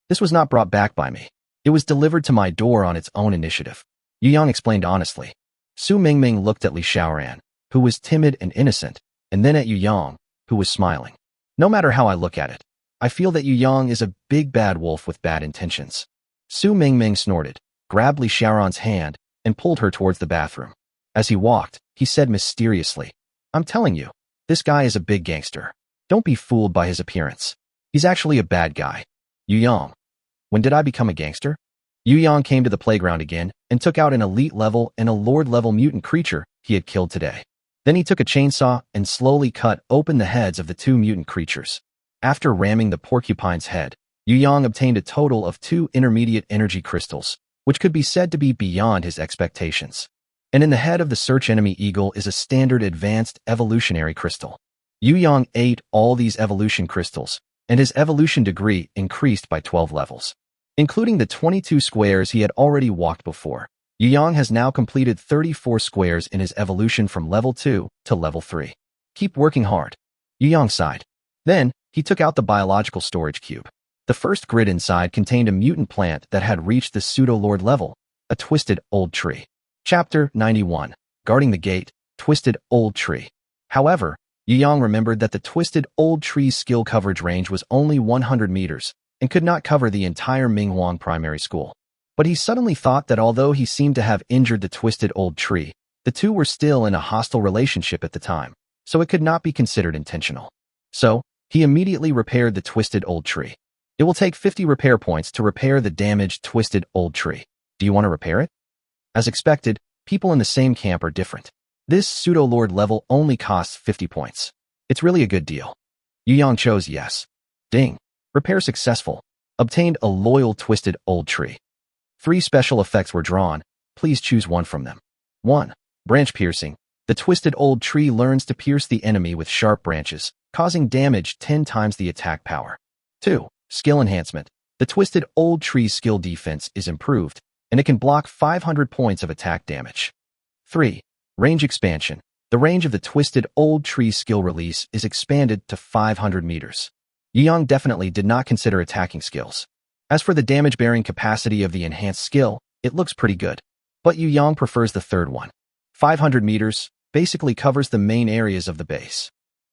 This was not brought back by me. It was delivered to my door on its own initiative. Yu Yang explained honestly. Su Mingming looked at Li Xiaoran, who was timid and innocent, and then at Yu Yang, who was smiling. No matter how I look at it, I feel that Yu Yang is a big bad wolf with bad intentions. Su Mingming snorted, grabbed Li Xiaoran's hand, and pulled her towards the bathroom. As he walked, he said mysteriously, I'm telling you, this guy is a big gangster. Don't be fooled by his appearance. He's actually a bad guy. Yu Yang. When did I become a gangster? Yu Yang came to the playground again and took out an elite level and a lord level mutant creature he had killed today. Then he took a chainsaw and slowly cut open the heads of the 2 mutant creatures. After ramming the porcupine's head, Yu Yang obtained a total of 2 intermediate energy crystals, which could be said to be beyond his expectations. And in the head of the search enemy eagle is a standard advanced evolutionary crystal. Yu Yang ate all these evolution crystals, and his evolution degree increased by 12 levels. Including the 22 squares he had already walked before, Yu Yang has now completed 34 squares in his evolution from level 2 to level 3. Keep working hard. Yu Yang sighed. Then, he took out the biological storage cube. The first grid inside contained a mutant plant that had reached the pseudo-lord level, a twisted old tree. Chapter 91. Guarding the gate, twisted old tree. However, Yu Yang remembered that the twisted old tree's skill coverage range was only 100 meters and could not cover the entire Minghuang primary school. But he suddenly thought that although he seemed to have injured the twisted old tree, the two were still in a hostile relationship at the time, so it could not be considered intentional. So, he immediately repaired the twisted old tree. It will take 50 repair points to repair the damaged twisted old tree. Do you want to repair it? As expected, people in the same camp are different. This pseudo-lord level only costs 50 points. It's really a good deal. Yu Yang chose yes. Ding. Repair successful. Obtained a loyal twisted old tree. 3 special effects were drawn. Please choose one from them. 1. Branch piercing. The twisted old tree learns to pierce the enemy with sharp branches, causing damage 10 times the attack power. 2. Skill enhancement. The twisted old tree's skill defense is improved, and it can block 500 points of attack damage. 3. Range expansion. The range of the twisted old tree's skill release is expanded to 500 meters. Yu Yang definitely did not consider attacking skills. As for the damage-bearing capacity of the enhanced skill, it looks pretty good. But Yu Yang prefers the third one. 500 meters basically covers the main areas of the base.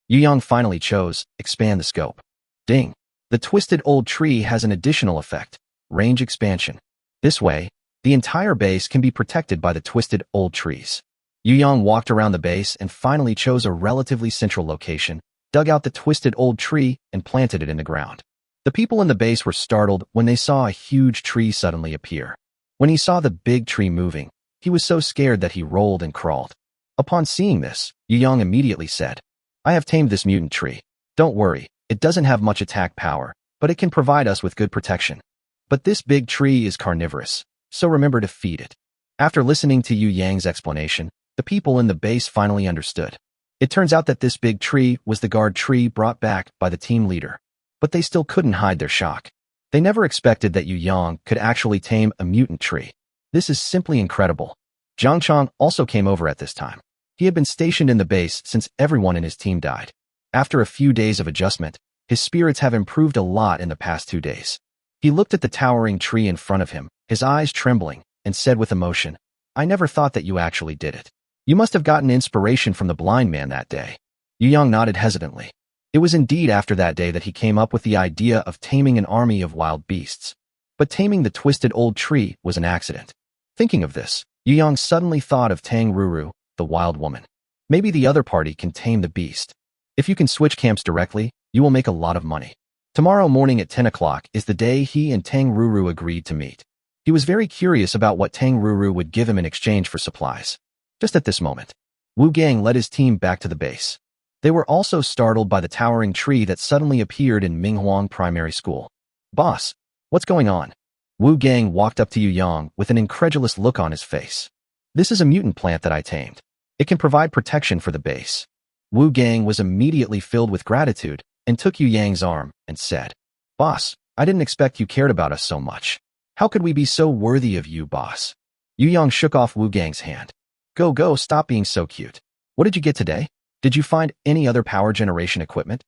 Yu Yang finally chose expand the scope. Ding. The twisted old tree has an additional effect, range expansion. This way, the entire base can be protected by the twisted old trees. Yu Yang walked around the base and finally chose a relatively central location, dug out the twisted old tree, and planted it in the ground. The people in the base were startled when they saw a huge tree suddenly appear. When he saw the big tree moving, he was so scared that he rolled and crawled. Upon seeing this, Yu Yang immediately said, I have tamed this mutant tree. Don't worry, it doesn't have much attack power, but it can provide us with good protection. But this big tree is carnivorous, so remember to feed it. After listening to Yu Yang's explanation, the people in the base finally understood. It turns out that this big tree was the guard tree brought back by the team leader. But they still couldn't hide their shock. They never expected that Yu Yang could actually tame a mutant tree. This is simply incredible. Jiang Chang also came over at this time. He had been stationed in the base since everyone in his team died. After a few days of adjustment, his spirits have improved a lot in the past 2 days. He looked at the towering tree in front of him, his eyes trembling, and said with emotion, I never thought that you actually did it. You must have gotten inspiration from the blind man that day. Yu Yang nodded hesitantly. It was indeed after that day that he came up with the idea of taming an army of wild beasts. But taming the twisted old tree was an accident. Thinking of this, Yu Yang suddenly thought of Tang Ruru, the wild woman. Maybe the other party can tame the beast. If you can switch camps directly, you will make a lot of money. Tomorrow morning at 10 o'clock is the day he and Tang Ruru agreed to meet. He was very curious about what Tang Ruru would give him in exchange for supplies. Just at this moment, Wu Gang led his team back to the base. They were also startled by the towering tree that suddenly appeared in Minghuang Primary School. Boss, what's going on? Wu Gang walked up to Yu Yang with an incredulous look on his face. This is a mutant plant that I tamed. It can provide protection for the base. Wu Gang was immediately filled with gratitude and took Yu Yang's arm and said, Boss, I didn't expect you cared about us so much. How could we be so worthy of you, boss? Yu Yang shook off Wu Gang's hand. Go, stop being so cute. What did you get today? Did you find any other power generation equipment?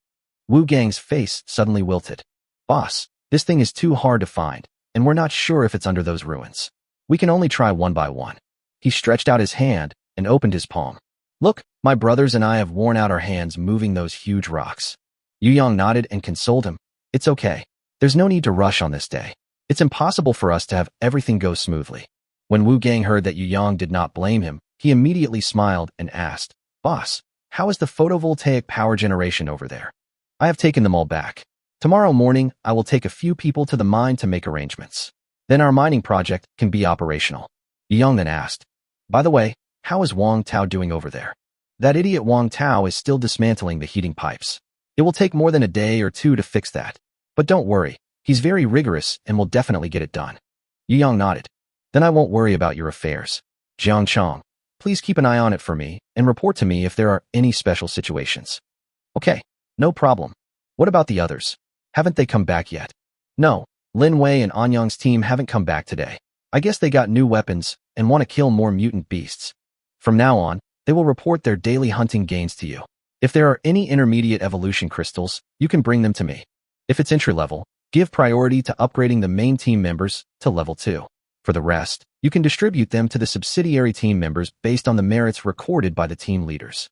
Wu Gang's face suddenly wilted. Boss, this thing is too hard to find, and we're not sure if it's under those ruins. We can only try one by one. He stretched out his hand and opened his palm. Look, my brothers and I have worn out our hands moving those huge rocks. Yu Yang nodded and consoled him. It's okay. There's no need to rush on this day. It's impossible for us to have everything go smoothly. When Wu Gang heard that Yu Yang did not blame him, he immediately smiled and asked, Boss, how is the photovoltaic power generation over there? I have taken them all back. Tomorrow morning, I will take a few people to the mine to make arrangements. Then our mining project can be operational. Yu Yang then asked, By the way, how is Wang Tao doing over there? That idiot Wang Tao is still dismantling the heating pipes. It will take more than a day or 2 to fix that. But don't worry, he's very rigorous and will definitely get it done. Yu Yang nodded. Then I won't worry about your affairs. Jiang Chang, please keep an eye on it for me and report to me if there are any special situations. Okay, no problem. What about the others? Haven't they come back yet? No, Lin Wei and Anyang's team haven't come back today. I guess they got new weapons and want to kill more mutant beasts. From now on, they will report their daily hunting gains to you. If there are any intermediate evolution crystals, you can bring them to me. If it's entry level, give priority to upgrading the main team members to level 2. For the rest, you can distribute them to the subsidiary team members based on the merits recorded by the team leaders.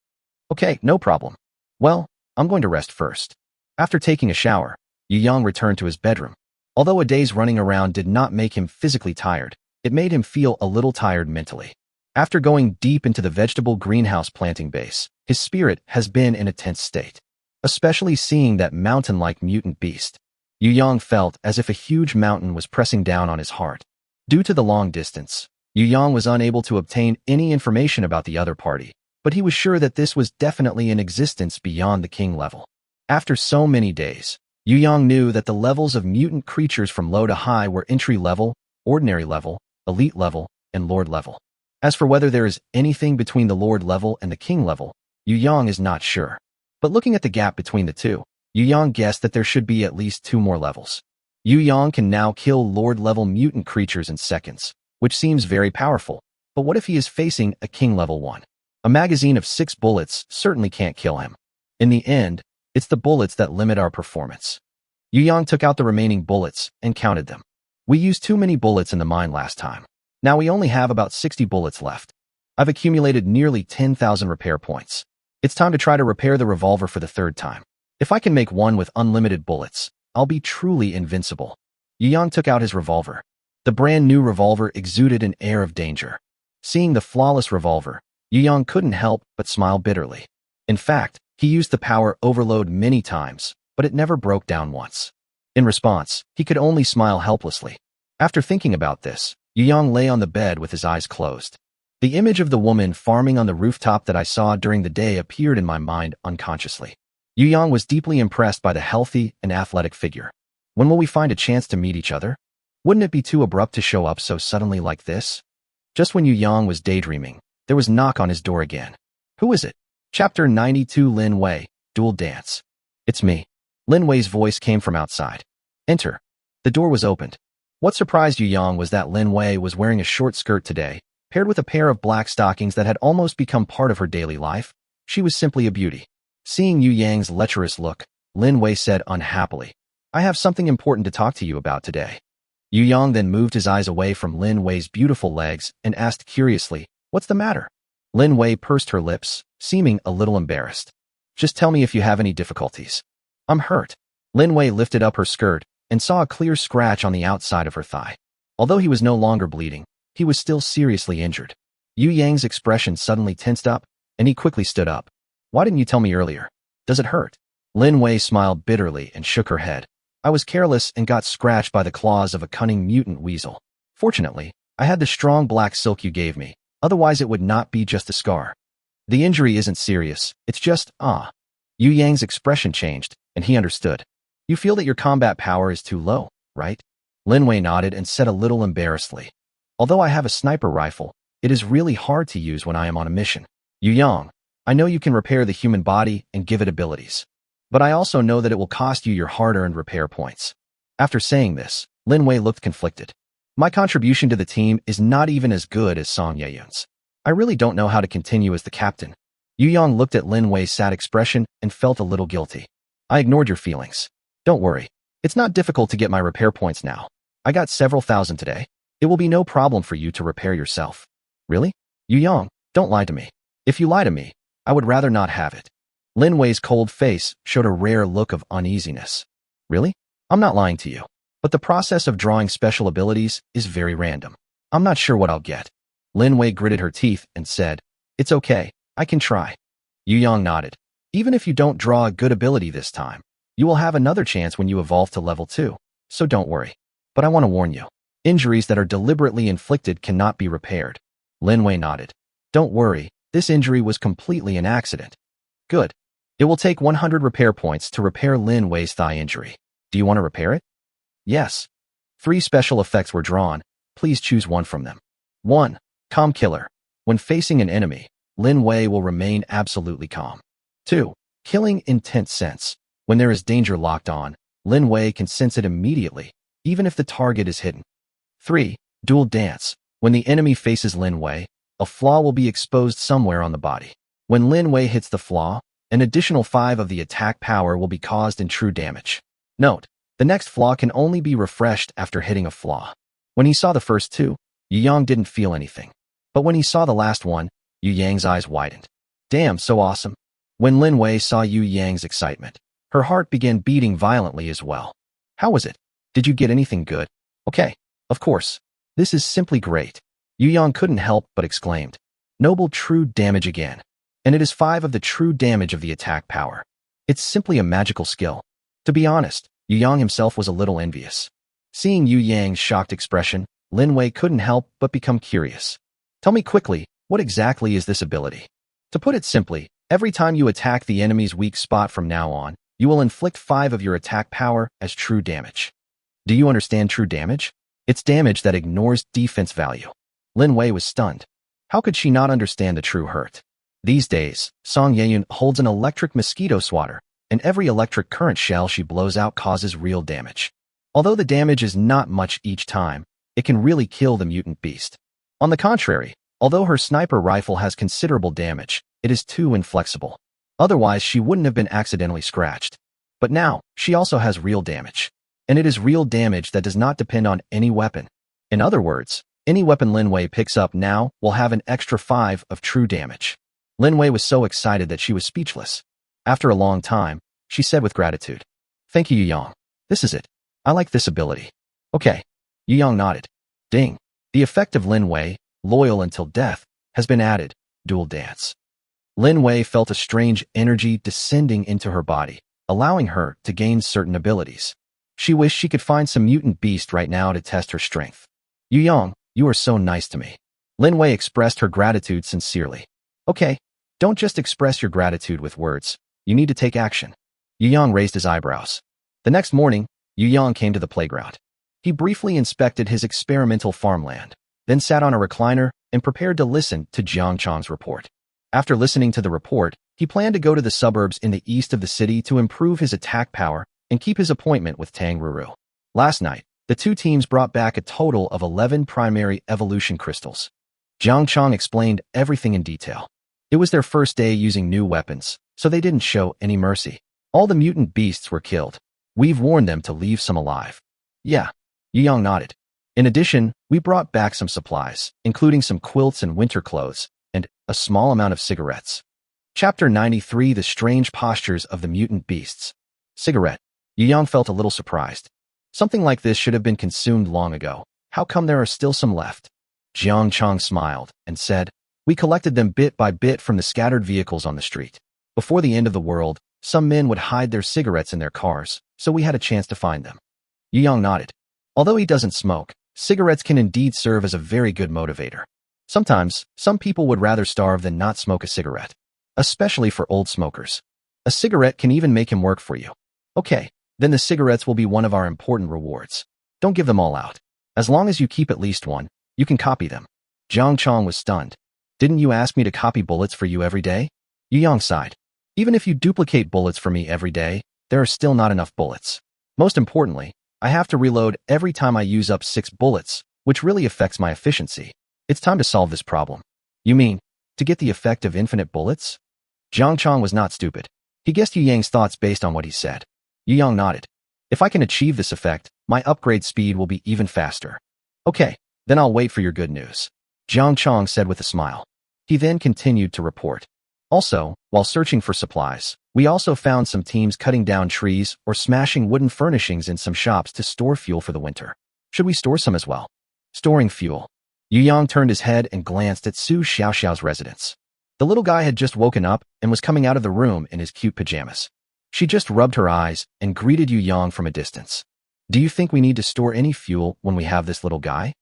Okay, no problem. Well, I'm going to rest first. After taking a shower, Yu Yang returned to his bedroom. Although a day's running around did not make him physically tired, it made him feel a little tired mentally. After going deep into the vegetable greenhouse planting base, his spirit has been in a tense state. Especially seeing that mountain-like mutant beast. Yu Yang felt as if a huge mountain was pressing down on his heart. Due to the long distance, Yu Yang was unable to obtain any information about the other party, but he was sure that this was definitely in existence beyond the king level. After so many days, Yu Yang knew that the levels of mutant creatures from low to high were entry level, ordinary level, elite level, and lord level. As for whether there is anything between the lord level and the king level, Yu Yang is not sure. But looking at the gap between the two, Yu Yang guessed that there should be at least 2 more levels. Yu Yang can now kill lord-level mutant creatures in seconds, which seems very powerful. But what if he is facing a king level 1? A magazine of 6 bullets certainly can't kill him. In the end, it's the bullets that limit our performance. Yu Yang took out the remaining bullets and counted them. We used too many bullets in the mine last time. Now we only have about 60 bullets left. I've accumulated nearly 10,000 repair points. It's time to try to repair the revolver for the 3rd time. If I can make one with unlimited bullets, I'll be truly invincible. Yu Yang took out his revolver. The brand new revolver exuded an air of danger. Seeing the flawless revolver, Yu Yang couldn't help but smile bitterly. In fact, he used the power overload many times, but it never broke down once. In response, he could only smile helplessly. After thinking about this, Yu Yang lay on the bed with his eyes closed. The image of the woman farming on the rooftop that I saw during the day appeared in my mind unconsciously. Yu Yang was deeply impressed by the healthy and athletic figure. When will we find a chance to meet each other? Wouldn't it be too abrupt to show up so suddenly like this? Just when Yu Yang was daydreaming, there was a knock on his door again. Who is it? Chapter 92 Lin Wei, Dual Dance. It's me. Lin Wei's voice came from outside. Enter. The door was opened. What surprised Yu Yang was that Lin Wei was wearing a short skirt today, paired with a pair of black stockings that had almost become part of her daily life. She was simply a beauty. Seeing Yu Yang's lecherous look, Lin Wei said unhappily, I have something important to talk to you about today. Yu Yang then moved his eyes away from Lin Wei's beautiful legs and asked curiously, what's the matter? Lin Wei pursed her lips, seeming a little embarrassed. Just tell me if you have any difficulties. I'm hurt. Lin Wei lifted up her skirt and saw a clear scratch on the outside of her thigh. Although he was no longer bleeding, he was still seriously injured. Yu Yang's expression suddenly tensed up, and he quickly stood up. Why didn't you tell me earlier? Does it hurt? Lin Wei smiled bitterly and shook her head. I was careless and got scratched by the claws of a cunning mutant weasel. Fortunately, I had the strong black silk you gave me, otherwise it would not be just a scar. The injury isn't serious, it's just, Yu Yang's expression changed, and he understood. You feel that your combat power is too low, right? Lin Wei nodded and said a little embarrassedly. Although I have a sniper rifle, it is really hard to use when I am on a mission. Yu Yang, I know you can repair the human body and give it abilities. But I also know that it will cost you your hard-earned repair points. After saying this, Lin Wei looked conflicted. My contribution to the team is not even as good as Song Yeyun's. I really don't know how to continue as the captain. Yu Yang looked at Lin Wei's sad expression and felt a little guilty. I ignored your feelings. Don't worry. It's not difficult to get my repair points now. I got several thousand today. It will be no problem for you to repair yourself. Really? Yu Yang, don't lie to me. If you lie to me, I would rather not have it. Lin Wei's cold face showed a rare look of uneasiness. Really? I'm not lying to you. But the process of drawing special abilities is very random. I'm not sure what I'll get. Lin Wei gritted her teeth and said, It's okay, I can try. Yu Yang nodded. Even if you don't draw a good ability this time, you will have another chance when you evolve to level 2, so don't worry. But I want to warn you. Injuries that are deliberately inflicted cannot be repaired. Lin Wei nodded. Don't worry, this injury was completely an accident. Good. It will take 100 repair points to repair Lin Wei's thigh injury. Do you want to repair it? Yes. 3 special effects were drawn. Please choose one from them. 1. Calm Killer. When facing an enemy, Lin Wei will remain absolutely calm. 2. Killing Intense Sense. When there is danger locked on, Lin Wei can sense it immediately, even if the target is hidden. 3. Dual Dance. When the enemy faces Lin Wei, a flaw will be exposed somewhere on the body. When Lin Wei hits the flaw, an additional 5 of the attack power will be caused in true damage. Note, the next flaw can only be refreshed after hitting a flaw. When he saw the first 2, Yu Yang didn't feel anything. But when he saw the last one, Yu Yang's eyes widened. Damn, so awesome. When Lin Wei saw Yu Yang's excitement, her heart began beating violently as well. How was it? Did you get anything good? Okay, of course. This is simply great. Yu Yang couldn't help but exclaimed. Noble true damage again. And it is 5 of the true damage of the attack power. It's simply a magical skill. To be honest, Yu Yang himself was a little envious. Seeing Yu Yang's shocked expression, Lin Wei couldn't help but become curious. Tell me quickly, what exactly is this ability? To put it simply, every time you attack the enemy's weak spot from now on, you will inflict 5 of your attack power as true damage. Do you understand true damage? It's damage that ignores defense value. Lin Wei was stunned. How could she not understand the true hurt? These days, Song Yeyun holds an electric mosquito swatter, and every electric current shell she blows out causes real damage. Although the damage is not much each time, it can really kill the mutant beast. On the contrary, although her sniper rifle has considerable damage, it is too inflexible. Otherwise, she wouldn't have been accidentally scratched. But now, she also has real damage. And it is real damage that does not depend on any weapon. In other words, any weapon Lin Wei picks up now will have an extra 5 of true damage. Lin Wei was so excited that she was speechless. After a long time, she said with gratitude, Thank you, Yu Yang. This is it. I like this ability. Okay. Yu Yang nodded. Ding. The effect of Lin Wei, loyal until death, has been added. Dual dance. Lin Wei felt a strange energy descending into her body, allowing her to gain certain abilities. She wished she could find some mutant beast right now to test her strength. Yu Yang, you are so nice to me. Lin Wei expressed her gratitude sincerely. Okay, don't just express your gratitude with words. You need to take action. Yu Yang raised his eyebrows. The next morning, Yu Yang came to the playground. He briefly inspected his experimental farmland, then sat on a recliner and prepared to listen to Jiang Chang's report. After listening to the report, he planned to go to the suburbs in the east of the city to improve his attack power and keep his appointment with Tang Ruru. Last night, the two teams brought back a total of 11 primary evolution crystals. Jiang Chang explained everything in detail. It was their first day using new weapons, so they didn't show any mercy. All the mutant beasts were killed. We've warned them to leave some alive. Yeah, Yu Yang nodded. In addition, we brought back some supplies, including some quilts and winter clothes, and a small amount of cigarettes. Chapter 93: The Strange Postures of the Mutant Beasts. Cigarette. Yu Yang felt a little surprised. Something like this should have been consumed long ago. How come there are still some left? Jiang Chang smiled and said, We collected them bit by bit from the scattered vehicles on the street. Before the end of the world, some men would hide their cigarettes in their cars, so we had a chance to find them. Yu Yang nodded. Although he doesn't smoke, cigarettes can indeed serve as a very good motivator. Sometimes, some people would rather starve than not smoke a cigarette. Especially for old smokers. A cigarette can even make him work for you. Okay, then the cigarettes will be one of our important rewards. Don't give them all out. As long as you keep at least one, you can copy them. Jiang Chang was stunned. Didn't you ask me to copy bullets for you every day? Yu Yang sighed. Even if you duplicate bullets for me every day, there are still not enough bullets. Most importantly, I have to reload every time I use up 6 bullets, which really affects my efficiency. It's time to solve this problem. You mean, to get the effect of infinite bullets? Jiang Chang was not stupid. He guessed Yu Yang's thoughts based on what he said. Yu Yang nodded. If I can achieve this effect, my upgrade speed will be even faster. Okay, then I'll wait for your good news. Jiang Chang said with a smile. He then continued to report. Also, while searching for supplies, we also found some teams cutting down trees or smashing wooden furnishings in some shops to store fuel for the winter. Should we store some as well? Storing fuel. Yu Yang turned his head and glanced at Su Xiaoxiao's residence. The little guy had just woken up and was coming out of the room in his cute pajamas. She just rubbed her eyes and greeted Yu Yang from a distance. Do you think we need to store any fuel when we have this little guy?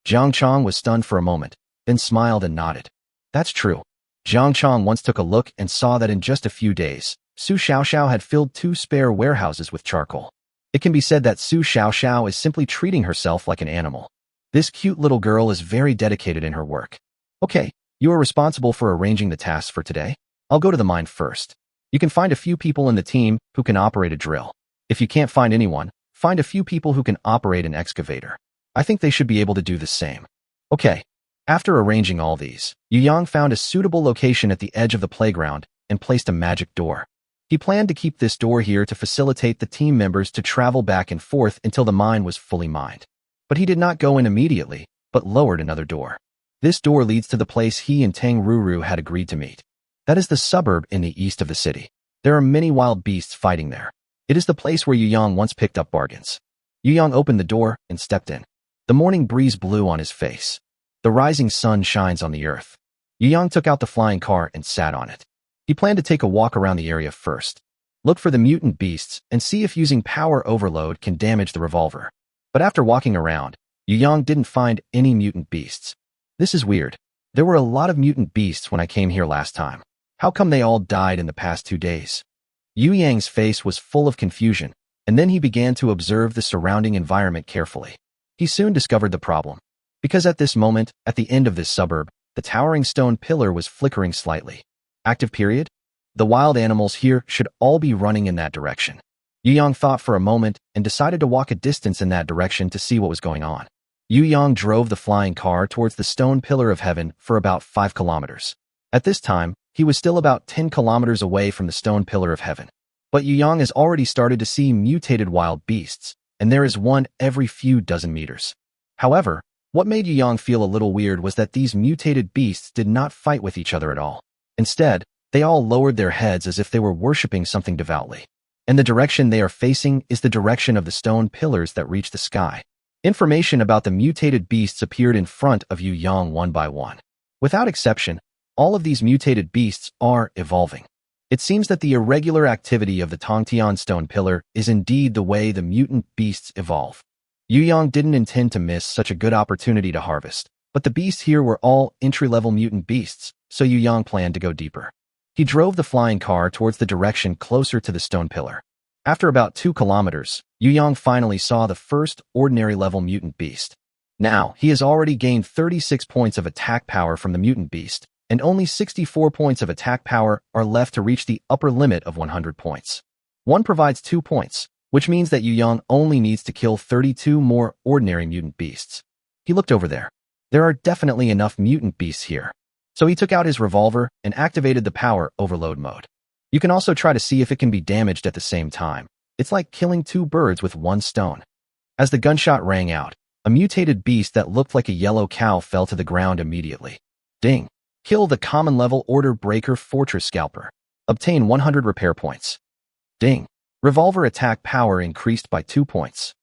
Jiang Chang was stunned for a moment, then smiled and nodded. That's true. Jiang Chang once took a look and saw that in just a few days, Su Xiaoxiao had filled 2 spare warehouses with charcoal. It can be said that Su Xiaoxiao is simply treating herself like an animal. This cute little girl is very dedicated in her work. Okay, you are responsible for arranging the tasks for today. I'll go to the mine first. You can find a few people in the team who can operate a drill. If you can't find anyone, find a few people who can operate an excavator. I think they should be able to do the same. Okay. After arranging all these, Yu Yang found a suitable location at the edge of the playground and placed a magic door. He planned to keep this door here to facilitate the team members to travel back and forth until the mine was fully mined. But he did not go in immediately, but lowered another door. This door leads to the place he and Tang Ruru had agreed to meet. That is the suburb in the east of the city. There are many wild beasts fighting there. It is the place where Yu Yang once picked up bargains. Yu Yang opened the door and stepped in. The morning breeze blew on his face. The rising sun shines on the earth. Yu Yang took out the flying car and sat on it. He planned to take a walk around the area first, look for the mutant beasts, and see if using power overload can damage the revolver. But after walking around, Yu Yang didn't find any mutant beasts. This is weird. There were a lot of mutant beasts when I came here last time. How come they all died in the past 2 days? Yu Yang's face was full of confusion, and then he began to observe the surrounding environment carefully. He soon discovered the problem. Because at this moment, at the end of this suburb, the towering stone pillar was flickering slightly. Active period? The wild animals here should all be running in that direction. Yu Yang thought for a moment and decided to walk a distance in that direction to see what was going on. Yu Yang drove the flying car towards the stone pillar of heaven for about 5 kilometers. At this time, he was still about 10 kilometers away from the stone pillar of heaven. But Yu Yang has already started to see mutated wild beasts, and there is one every few dozen meters. However, what made Yu Yang feel a little weird was that these mutated beasts did not fight with each other at all. Instead, they all lowered their heads as if they were worshipping something devoutly. And the direction they are facing is the direction of the stone pillars that reach the sky. Information about the mutated beasts appeared in front of Yu Yang one by one. Without exception, all of these mutated beasts are evolving. It seems that the irregular activity of the Tongtian stone pillar is indeed the way the mutant beasts evolve. Yu Yang didn't intend to miss such a good opportunity to harvest, but the beasts here were all entry-level mutant beasts, so Yu Yang planned to go deeper. He drove the flying car towards the direction closer to the stone pillar. After about 2 kilometers, Yu Yang finally saw the first ordinary-level mutant beast. Now, he has already gained 36 points of attack power from the mutant beast, and only 64 points of attack power are left to reach the upper limit of 100 points. One provides 2 points, which means that Yu Yang only needs to kill 32 more ordinary mutant beasts. He looked over there. There are definitely enough mutant beasts here. So he took out his revolver and activated the power overload mode. You can also try to see if it can be damaged at the same time. It's like killing 2 birds with 1 stone. As the gunshot rang out, a mutated beast that looked like a yellow cow fell to the ground immediately. Ding. Kill the common level order breaker fortress scalper. Obtain 100 repair points. Ding. Revolver attack power increased by 2 points.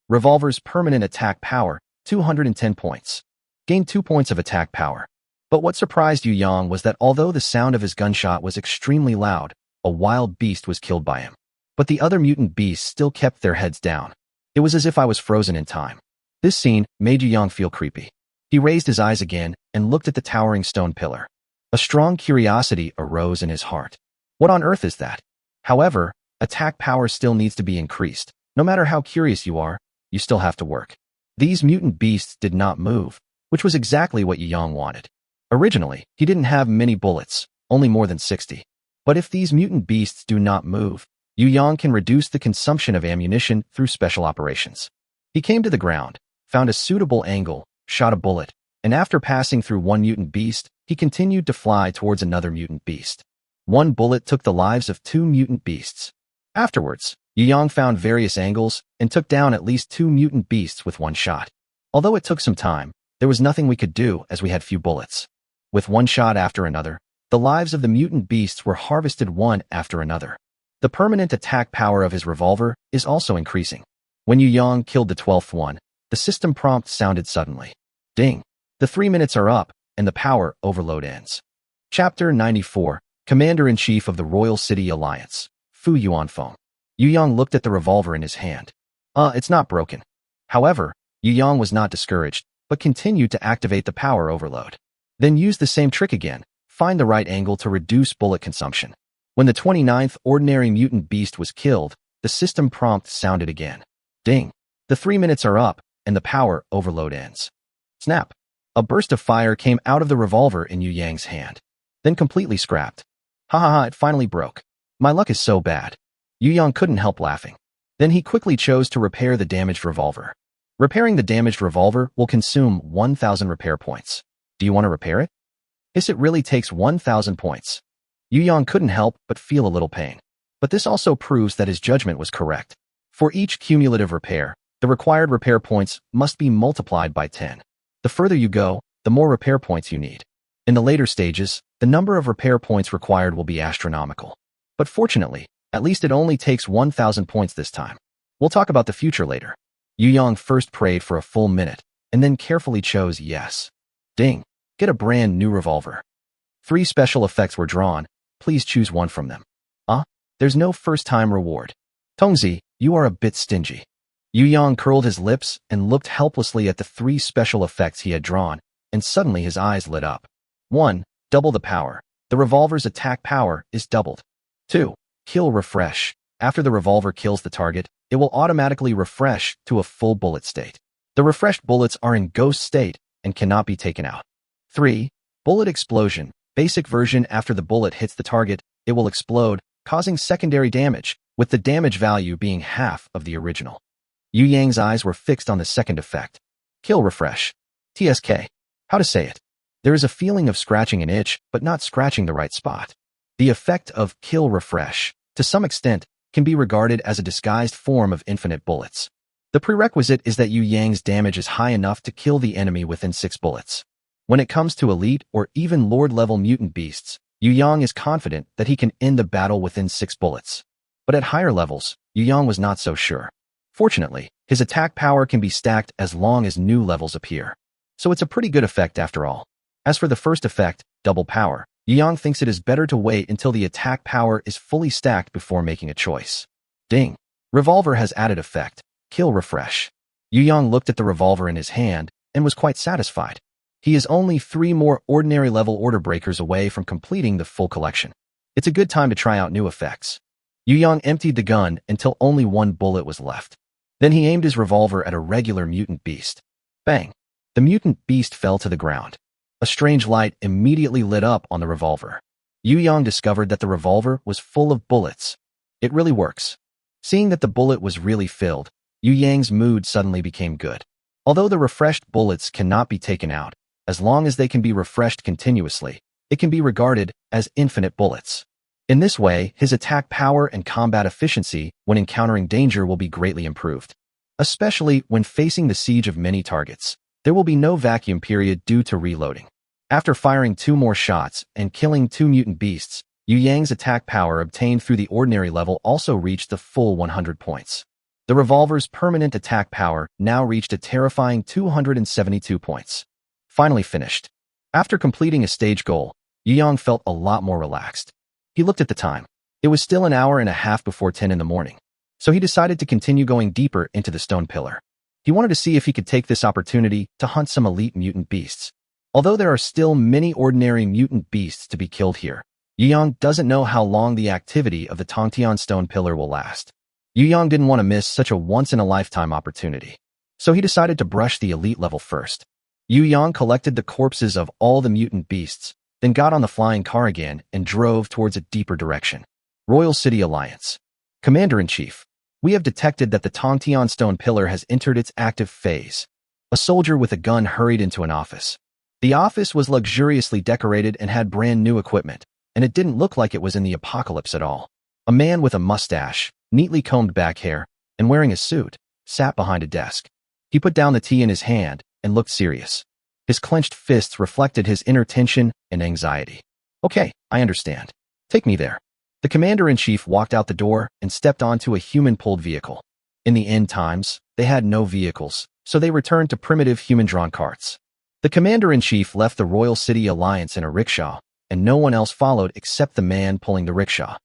Revolver's permanent attack power, 210 points. Gain 2 points of attack power. But what surprised Yu Yang was that although the sound of his gunshot was extremely loud, a wild beast was killed by him. But the other mutant beasts still kept their heads down. It was as if I was frozen in time. This scene made Yu Yang feel creepy. He raised his eyes again and looked at the towering stone pillar. A strong curiosity arose in his heart. What on earth is that? However, attack power still needs to be increased. No matter how curious you are, you still have to work. These mutant beasts did not move, which was exactly what Yu Yang wanted. Originally, he didn't have many bullets, only more than 60. But if these mutant beasts do not move, Yu Yang can reduce the consumption of ammunition through special operations. He came to the ground, found a suitable angle, shot a bullet, and after passing through one mutant beast, he continued to fly towards another mutant beast. One bullet took the lives of 2 mutant beasts. Afterwards, Yu Yang found various angles and took down at least 2 mutant beasts with 1 shot. Although it took some time, there was nothing we could do as we had few bullets. With 1 shot after another, the lives of the mutant beasts were harvested one after another. The permanent attack power of his revolver is also increasing. When Yu Yang killed the 12th one, the system prompt sounded suddenly. Ding! The 3 minutes are up, and the power overload ends. Chapter 94, Commander-in-Chief of the Royal City Alliance, Fu Yuanfeng. Yu Yang looked at the revolver in his hand. It's not broken. However, Yu Yang was not discouraged, but continued to activate the power overload. Then use the same trick again, find the right angle to reduce bullet consumption. When the 29th ordinary mutant beast was killed, the system prompt sounded again. Ding! The 3 minutes are up, and the power overload ends. Snap! A burst of fire came out of the revolver in Yu Yang's hand. Then completely scrapped. Ha ha ha, it finally broke. My luck is so bad. Yu Yang couldn't help laughing. Then he quickly chose to repair the damaged revolver. Repairing the damaged revolver will consume 1,000 repair points. Do you want to repair it? Yes, it really takes 1,000 points. Yu Yang couldn't help but feel a little pain. But this also proves that his judgment was correct. For each cumulative repair, the required repair points must be multiplied by 10. The further you go, the more repair points you need. In the later stages, the number of repair points required will be astronomical. But fortunately, at least it only takes 1,000 points this time. We'll talk about the future later. Yu Yang first prayed for a full minute, and then carefully chose yes. Ding. Get a brand new revolver. 3 special effects were drawn. Please choose one from them. There's no first-time reward. Tongzi, you are a bit stingy. Yu Yang curled his lips and looked helplessly at the 3 special effects he had drawn, and suddenly his eyes lit up. 1. Double the power. The revolver's attack power is doubled. 2. Kill refresh. After the revolver kills the target, it will automatically refresh to a full bullet state. The refreshed bullets are in ghost state and cannot be taken out. 3. Bullet explosion. Basic version. After the bullet hits the target, it will explode, causing secondary damage, with the damage value being half of the original. Yu Yang's eyes were fixed on the second effect. Kill refresh. TSK. How to say it? There is a feeling of scratching an itch, but not scratching the right spot. The effect of kill refresh, to some extent, can be regarded as a disguised form of infinite bullets. The prerequisite is that Yu Yang's damage is high enough to kill the enemy within 6 bullets. When it comes to elite or even lord-level mutant beasts, Yu Yang is confident that he can end the battle within 6 bullets. But at higher levels, Yu Yang was not so sure. Fortunately, his attack power can be stacked as long as new levels appear. So it's a pretty good effect after all. As for the first effect, double power, Yu Yang thinks it is better to wait until the attack power is fully stacked before making a choice. Ding. Revolver has added effect. Kill refresh. Yu Yang looked at the revolver in his hand and was quite satisfied. He is only 3 more ordinary level order breakers away from completing the full collection. It's a good time to try out new effects. Yu Yang emptied the gun until only 1 bullet was left. Then he aimed his revolver at a regular mutant beast. Bang! The mutant beast fell to the ground. A strange light immediately lit up on the revolver. Yu Yang discovered that the revolver was full of bullets. It really works. Seeing that the bullet was really filled, Yu Yang's mood suddenly became good. Although the refreshed bullets cannot be taken out, as long as they can be refreshed continuously, it can be regarded as infinite bullets. In this way, his attack power and combat efficiency when encountering danger will be greatly improved. Especially when facing the siege of many targets, there will be no vacuum period due to reloading. After firing 2 more shots and killing 2 mutant beasts, Yu Yang's attack power obtained through the ordinary level also reached the full 100 points. The revolver's permanent attack power now reached a terrifying 272 points. Finally finished. After completing a stage goal, Yu Yang felt a lot more relaxed. He looked at the time. It was still an hour and a half before 10 in the morning. So he decided to continue going deeper into the stone pillar. He wanted to see if he could take this opportunity to hunt some elite mutant beasts. Although there are still many ordinary mutant beasts to be killed here, Yu Yang doesn't know how long the activity of the Tongtian stone pillar will last. Yu Yang didn't want to miss such a once-in-a-lifetime opportunity. So he decided to brush the elite level first. Yu Yang collected the corpses of all the mutant beasts, then got on the flying car again and drove towards a deeper direction. Royal City Alliance. Commander-in-Chief, we have detected that the Tongtian stone pillar has entered its active phase. A soldier with a gun hurried into an office. The office was luxuriously decorated and had brand new equipment, and it didn't look like it was in the apocalypse at all. A man with a mustache, neatly combed back hair, and wearing a suit, sat behind a desk. He put down the tea in his hand and looked serious. His clenched fists reflected his inner tension and anxiety. Okay, I understand. Take me there. The commander-in-chief walked out the door and stepped onto a human-pulled vehicle. In the end times, they had no vehicles, so they returned to primitive human-drawn carts. The commander-in-chief left the Royal City Alliance in a rickshaw, and no one else followed except the man pulling the rickshaw.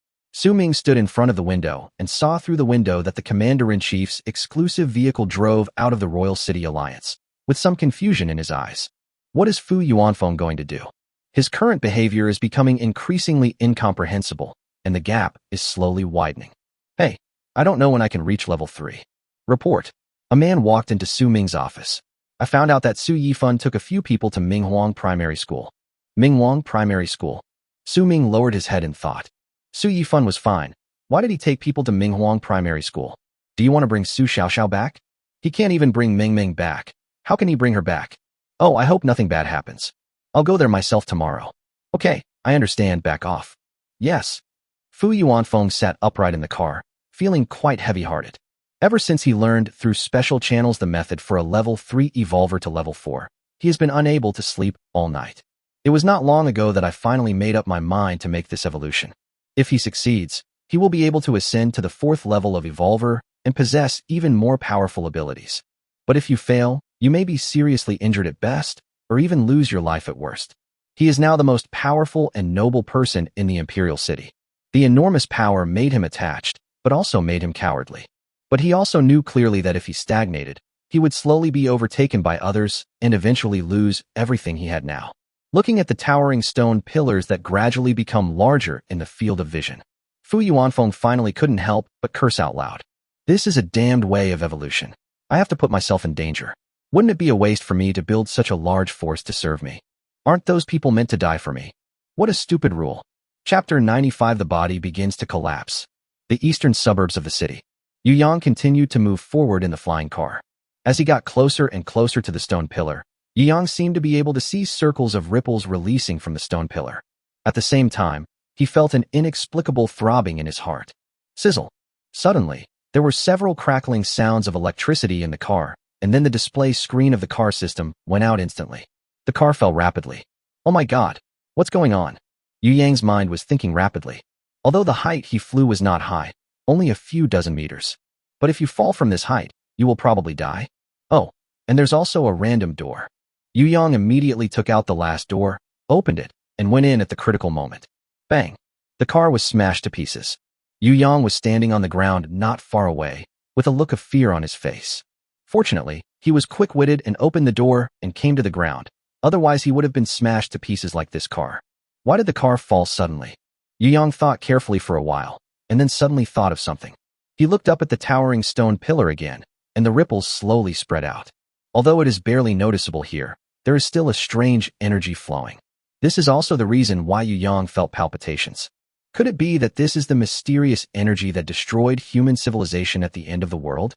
Ming stood in front of the window and saw through the window that the commander-in-chief's exclusive vehicle drove out of the Royal City Alliance, with some confusion in his eyes. What is Fu Yuanfeng going to do? His current behavior is becoming increasingly incomprehensible, and the gap is slowly widening. Hey, I don't know when I can reach level 3. Report. A man walked into Su Ming's office. I found out that Su Yifan took a few people to Minghuang Primary School. Minghuang Primary School. Su Ming lowered his head in thought. Su Yifan was fine. Why did he take people to Minghuang Primary School? Do you want to bring Su Xiaoxiao back? He can't even bring Ming Ming back. How can he bring her back? Oh, I hope nothing bad happens. I'll go there myself tomorrow. Okay, I understand, back off. Yes. Fu Yuanfeng sat upright in the car, feeling quite heavy-hearted. Ever since he learned through special channels the method for a level 3 evolver to level 4, He has been unable to sleep all night. It was not long ago that I finally made up my mind to make this evolution. If he succeeds, he will be able to ascend to the 4th level of Evolver and possess even more powerful abilities. But if you fail, you may be seriously injured at best, or even lose your life at worst. He is now the most powerful and noble person in the Imperial City. The enormous power made him attached, but also made him cowardly. But he also knew clearly that if he stagnated, he would slowly be overtaken by others and eventually lose everything he had now. Looking at the towering stone pillars that gradually become larger in the field of vision, Fu Yuanfeng finally couldn't help but curse out loud. This is a damned way of evolution. I have to put myself in danger. Wouldn't it be a waste for me to build such a large force to serve me? Aren't those people meant to die for me? What a stupid rule. Chapter 95. The body begins to collapse. The eastern suburbs of the city. Yu Yang continued to move forward in the flying car. As he got closer and closer to the stone pillar, Yu Yang seemed to be able to see circles of ripples releasing from the stone pillar. At the same time, he felt an inexplicable throbbing in his heart. Sizzle. Suddenly, there were several crackling sounds of electricity in the car, and then the display screen of the car system went out instantly. The car fell rapidly. Oh my god, what's going on? Yu Yang's mind was thinking rapidly. Although the height he flew was not high, only a few dozen meters. But if you fall from this height, you will probably die. Oh, and there's also a random door. Yu Yang immediately took out the last door, opened it, and went in at the critical moment. Bang! The car was smashed to pieces. Yu Yang was standing on the ground not far away, with a look of fear on his face. Fortunately, he was quick-witted and opened the door and came to the ground. Otherwise, he would have been smashed to pieces like this car. Why did the car fall suddenly? Yu Yang thought carefully for a while, and then suddenly thought of something. He looked up at the towering stone pillar again, and the ripples slowly spread out. Although it is barely noticeable here, there is still a strange energy flowing. This is also the reason why Yu Yang felt palpitations. Could it be that this is the mysterious energy that destroyed human civilization at the end of the world?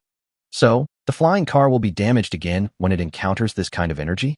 So, the flying car will be damaged again when it encounters this kind of energy?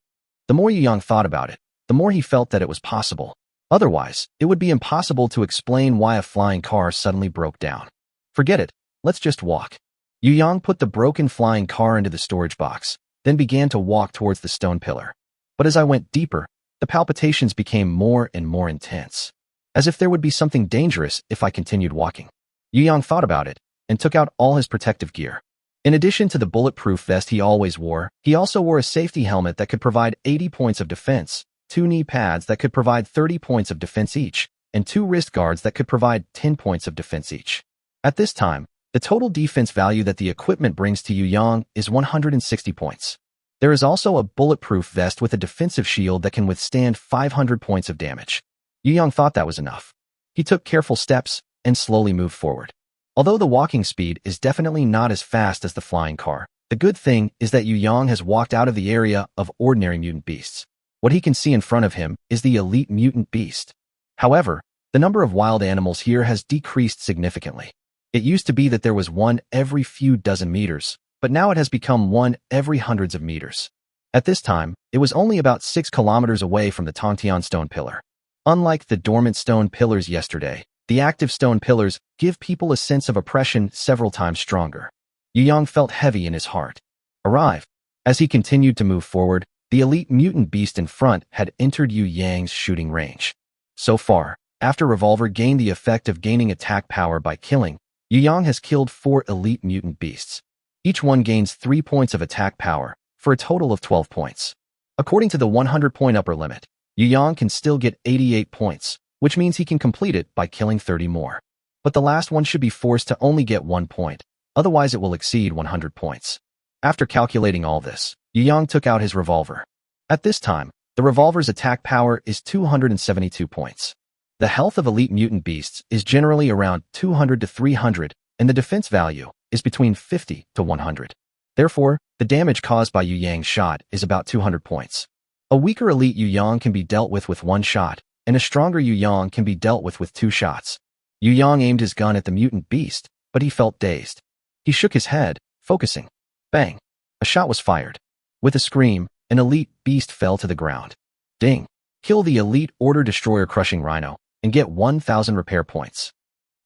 The more Yu Yang thought about it, the more he felt that it was possible. Otherwise, it would be impossible to explain why a flying car suddenly broke down. Forget it, let's just walk. Yu Yang put the broken flying car into the storage box, then began to walk towards the stone pillar. But as I went deeper, the palpitations became more and more intense, as if there would be something dangerous if I continued walking. Yu Yang thought about it, and took out all his protective gear. In addition to the bulletproof vest he always wore, he also wore a safety helmet that could provide 80 points of defense, 2 knee pads that could provide 30 points of defense each, and 2 wrist guards that could provide 10 points of defense each. At this time, the total defense value that the equipment brings to Yu Yang is 160 points. There is also a bulletproof vest with a defensive shield that can withstand 500 points of damage. Yu Yang thought that was enough. He took careful steps and slowly moved forward. Although the walking speed is definitely not as fast as the flying car, the good thing is that Yu Yang has walked out of the area of ordinary mutant beasts. What he can see in front of him is the elite mutant beast. However, the number of wild animals here has decreased significantly. It used to be that there was one every few dozen meters, but now it has become one every hundreds of meters. At this time, it was only about 6 kilometers away from the Tongtian stone pillar. Unlike the dormant stone pillars yesterday, the active stone pillars give people a sense of oppression several times stronger. Yu Yang felt heavy in his heart. Arrive. As he continued to move forward, the elite mutant beast in front had entered Yu Yang's shooting range. So far, after Revolver gained the effect of gaining attack power by killing, Yu Yang has killed 4 elite mutant beasts. Each one gains 3 points of attack power, for a total of 12 points. According to the 100-point upper limit, Yu Yang can still get 88 points, which means he can complete it by killing 30 more. But the last one should be forced to only get 1 point, otherwise it will exceed 100 points. After calculating all this, Yu Yang took out his revolver. At this time, the revolver's attack power is 272 points. The health of elite mutant beasts is generally around 200 to 300, and the defense value is between 50 to 100. Therefore, the damage caused by Yu Yang's shot is about 200 points. A weaker elite Yu Yang can be dealt with 1 shot, and a stronger Yu Yang can be dealt with 2 shots. Yu Yang aimed his gun at the mutant beast, but he felt dazed. He shook his head, focusing. Bang! A shot was fired. With a scream, an elite beast fell to the ground. Ding! Kill the elite Order Destroyer Crushing Rhino, and get 1,000 repair points.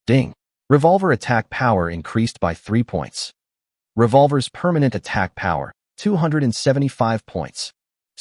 Ding! Revolver attack power increased by 3 points. Revolver's permanent attack power, 275 points.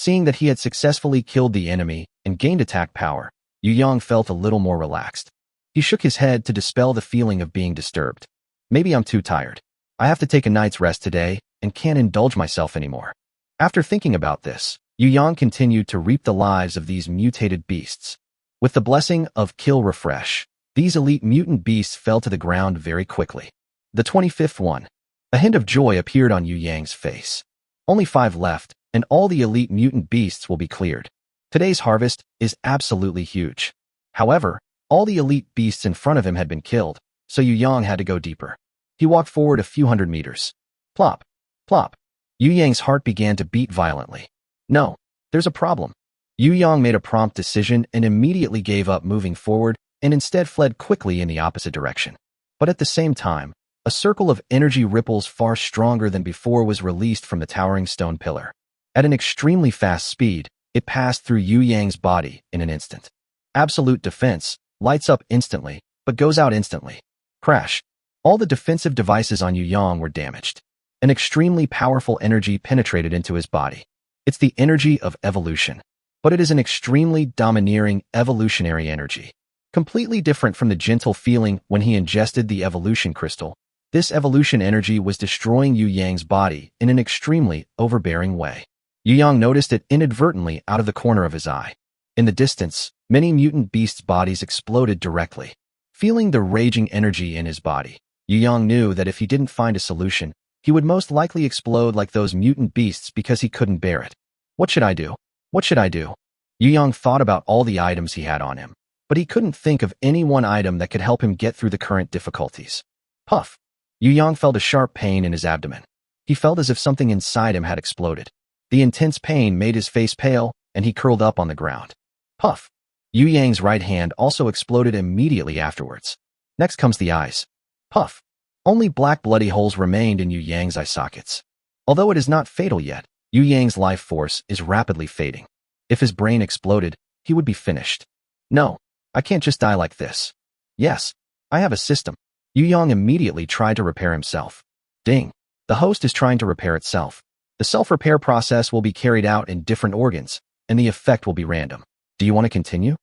Seeing that he had successfully killed the enemy and gained attack power, Yu Yang felt a little more relaxed. He shook his head to dispel the feeling of being disturbed. Maybe I'm too tired. I have to take a night's rest today and can't indulge myself anymore. After thinking about this, Yu Yang continued to reap the lives of these mutated beasts. With the blessing of Kill Refresh, these elite mutant beasts fell to the ground very quickly. The 25th one. A hint of joy appeared on Yu Yang's face. Only 5 left, and all the elite mutant beasts will be cleared. Today's harvest is absolutely huge. However, all the elite beasts in front of him had been killed, so Yu Yang had to go deeper. He walked forward a few hundred meters. Plop, plop. Yu Yang's heart began to beat violently. No, there's a problem. Yu Yang made a prompt decision and immediately gave up moving forward and instead fled quickly in the opposite direction. But at the same time, a circle of energy ripples far stronger than before was released from the towering stone pillar. At an extremely fast speed, it passed through Yu Yang's body in an instant. Absolute defense lights up instantly, but goes out instantly. Crash. All the defensive devices on Yu Yang were damaged. An extremely powerful energy penetrated into his body. It's the energy of evolution, but it is an extremely domineering evolutionary energy. Completely different from the gentle feeling when he ingested the evolution crystal, this evolution energy was destroying Yu Yang's body in an extremely overbearing way. Yu Yang noticed it inadvertently out of the corner of his eye. In the distance, many mutant beasts' bodies exploded directly. Feeling the raging energy in his body, Yu Yang knew that if he didn't find a solution, he would most likely explode like those mutant beasts because he couldn't bear it. What should I do? What should I do? Yu Yang thought about all the items he had on him, but he couldn't think of any one item that could help him get through the current difficulties. Puff! Yu Yang felt a sharp pain in his abdomen. He felt as if something inside him had exploded. The intense pain made his face pale, and he curled up on the ground. Puff! Yu Yang's right hand also exploded immediately afterwards. Next comes the eyes. Puff! Only black bloody holes remained in Yu Yang's eye sockets. Although it is not fatal yet, Yu Yang's life force is rapidly fading. If his brain exploded, he would be finished. No, I can't just die like this. Yes, I have a system. Yu Yang immediately tried to repair himself. Ding! The host is trying to repair itself. The self-repair process will be carried out in different organs, and the effect will be random. Do you want to continue?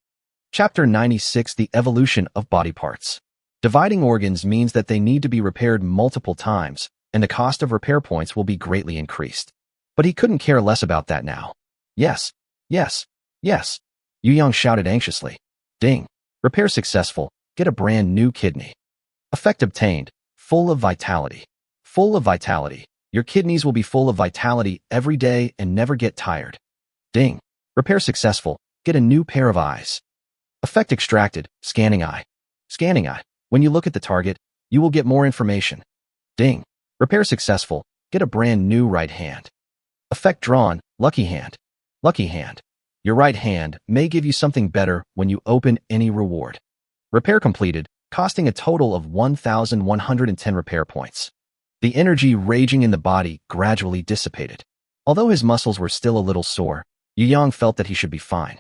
Chapter 96: The Evolution of Body Parts. Dividing organs means that they need to be repaired multiple times, and the cost of repair points will be greatly increased. But he couldn't care less about that now. Yes, yes, yes. Yu Yang shouted anxiously. Ding. Repair successful. Get a brand new kidney. Effect obtained. Full of vitality. Full of vitality. Your kidneys will be full of vitality every day and never get tired. Ding. Repair successful. Get a new pair of eyes. Effect extracted. Scanning eye. Scanning eye. When you look at the target, you will get more information. Ding. Repair successful. Get a brand new right hand. Effect drawn. Lucky hand. Lucky hand. Your right hand may give you something better when you open any reward. Repair completed, costing a total of 1,110 repair points. The energy raging in the body gradually dissipated. Although his muscles were still a little sore, Yu Yang felt that he should be fine.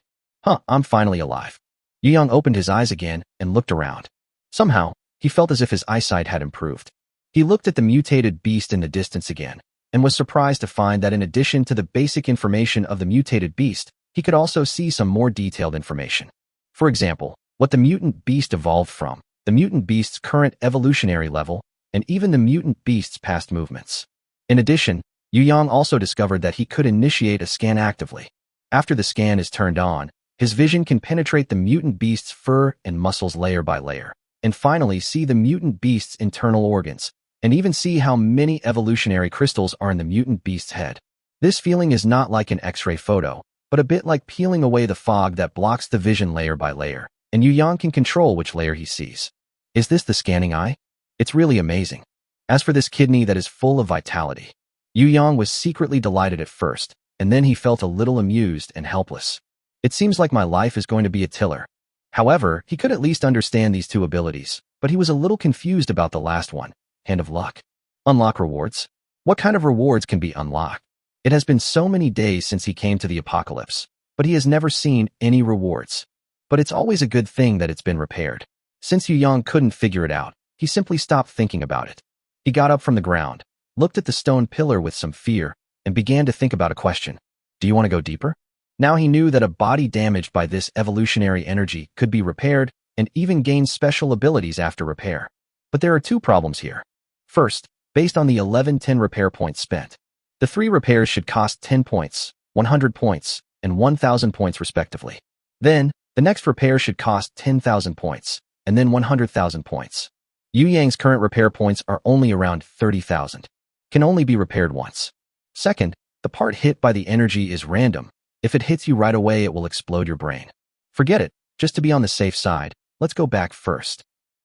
I'm finally alive. Yu Yang opened his eyes again and looked around. Somehow, he felt as if his eyesight had improved. He looked at the mutated beast in the distance again, and was surprised to find that in addition to the basic information of the mutated beast, he could also see some more detailed information. For example, what the mutant beast evolved from, the mutant beast's current evolutionary level, and even the mutant beast's past movements. In addition, Yu Yang also discovered that he could initiate a scan actively. After the scan is turned on, his vision can penetrate the mutant beast's fur and muscles layer by layer, and finally see the mutant beast's internal organs, and even see how many evolutionary crystals are in the mutant beast's head. This feeling is not like an X-ray photo, but a bit like peeling away the fog that blocks the vision layer by layer, and Yu Yang can control which layer he sees. Is this the scanning eye? It's really amazing. As for this kidney that is full of vitality, Yu Yang was secretly delighted at first, and then he felt a little amused and helpless. It seems like my life is going to be a tiller. However, he could at least understand these two abilities, but he was a little confused about the last one, Hand of Luck. Unlock rewards? What kind of rewards can be unlocked? It has been so many days since he came to the apocalypse, but he has never seen any rewards. But it's always a good thing that it's been repaired. Since Yu Yang couldn't figure it out, he simply stopped thinking about it. He got up from the ground, looked at the stone pillar with some fear, and began to think about a question. Do you want to go deeper? Now he knew that a body damaged by this evolutionary energy could be repaired and even gain special abilities after repair. But there are two problems here. First, based on the 1110 repair points spent, the 3 repairs should cost 10 points, 100 points, and 1,000 points respectively. Then, the next repair should cost 10,000 points, and then 100,000 points. Yu Yang's current repair points are only around 30,000. Can only be repaired once. Second, the part hit by the energy is random. If it hits you right away, it will explode your brain. Forget it. Just to be on the safe side, let's go back first.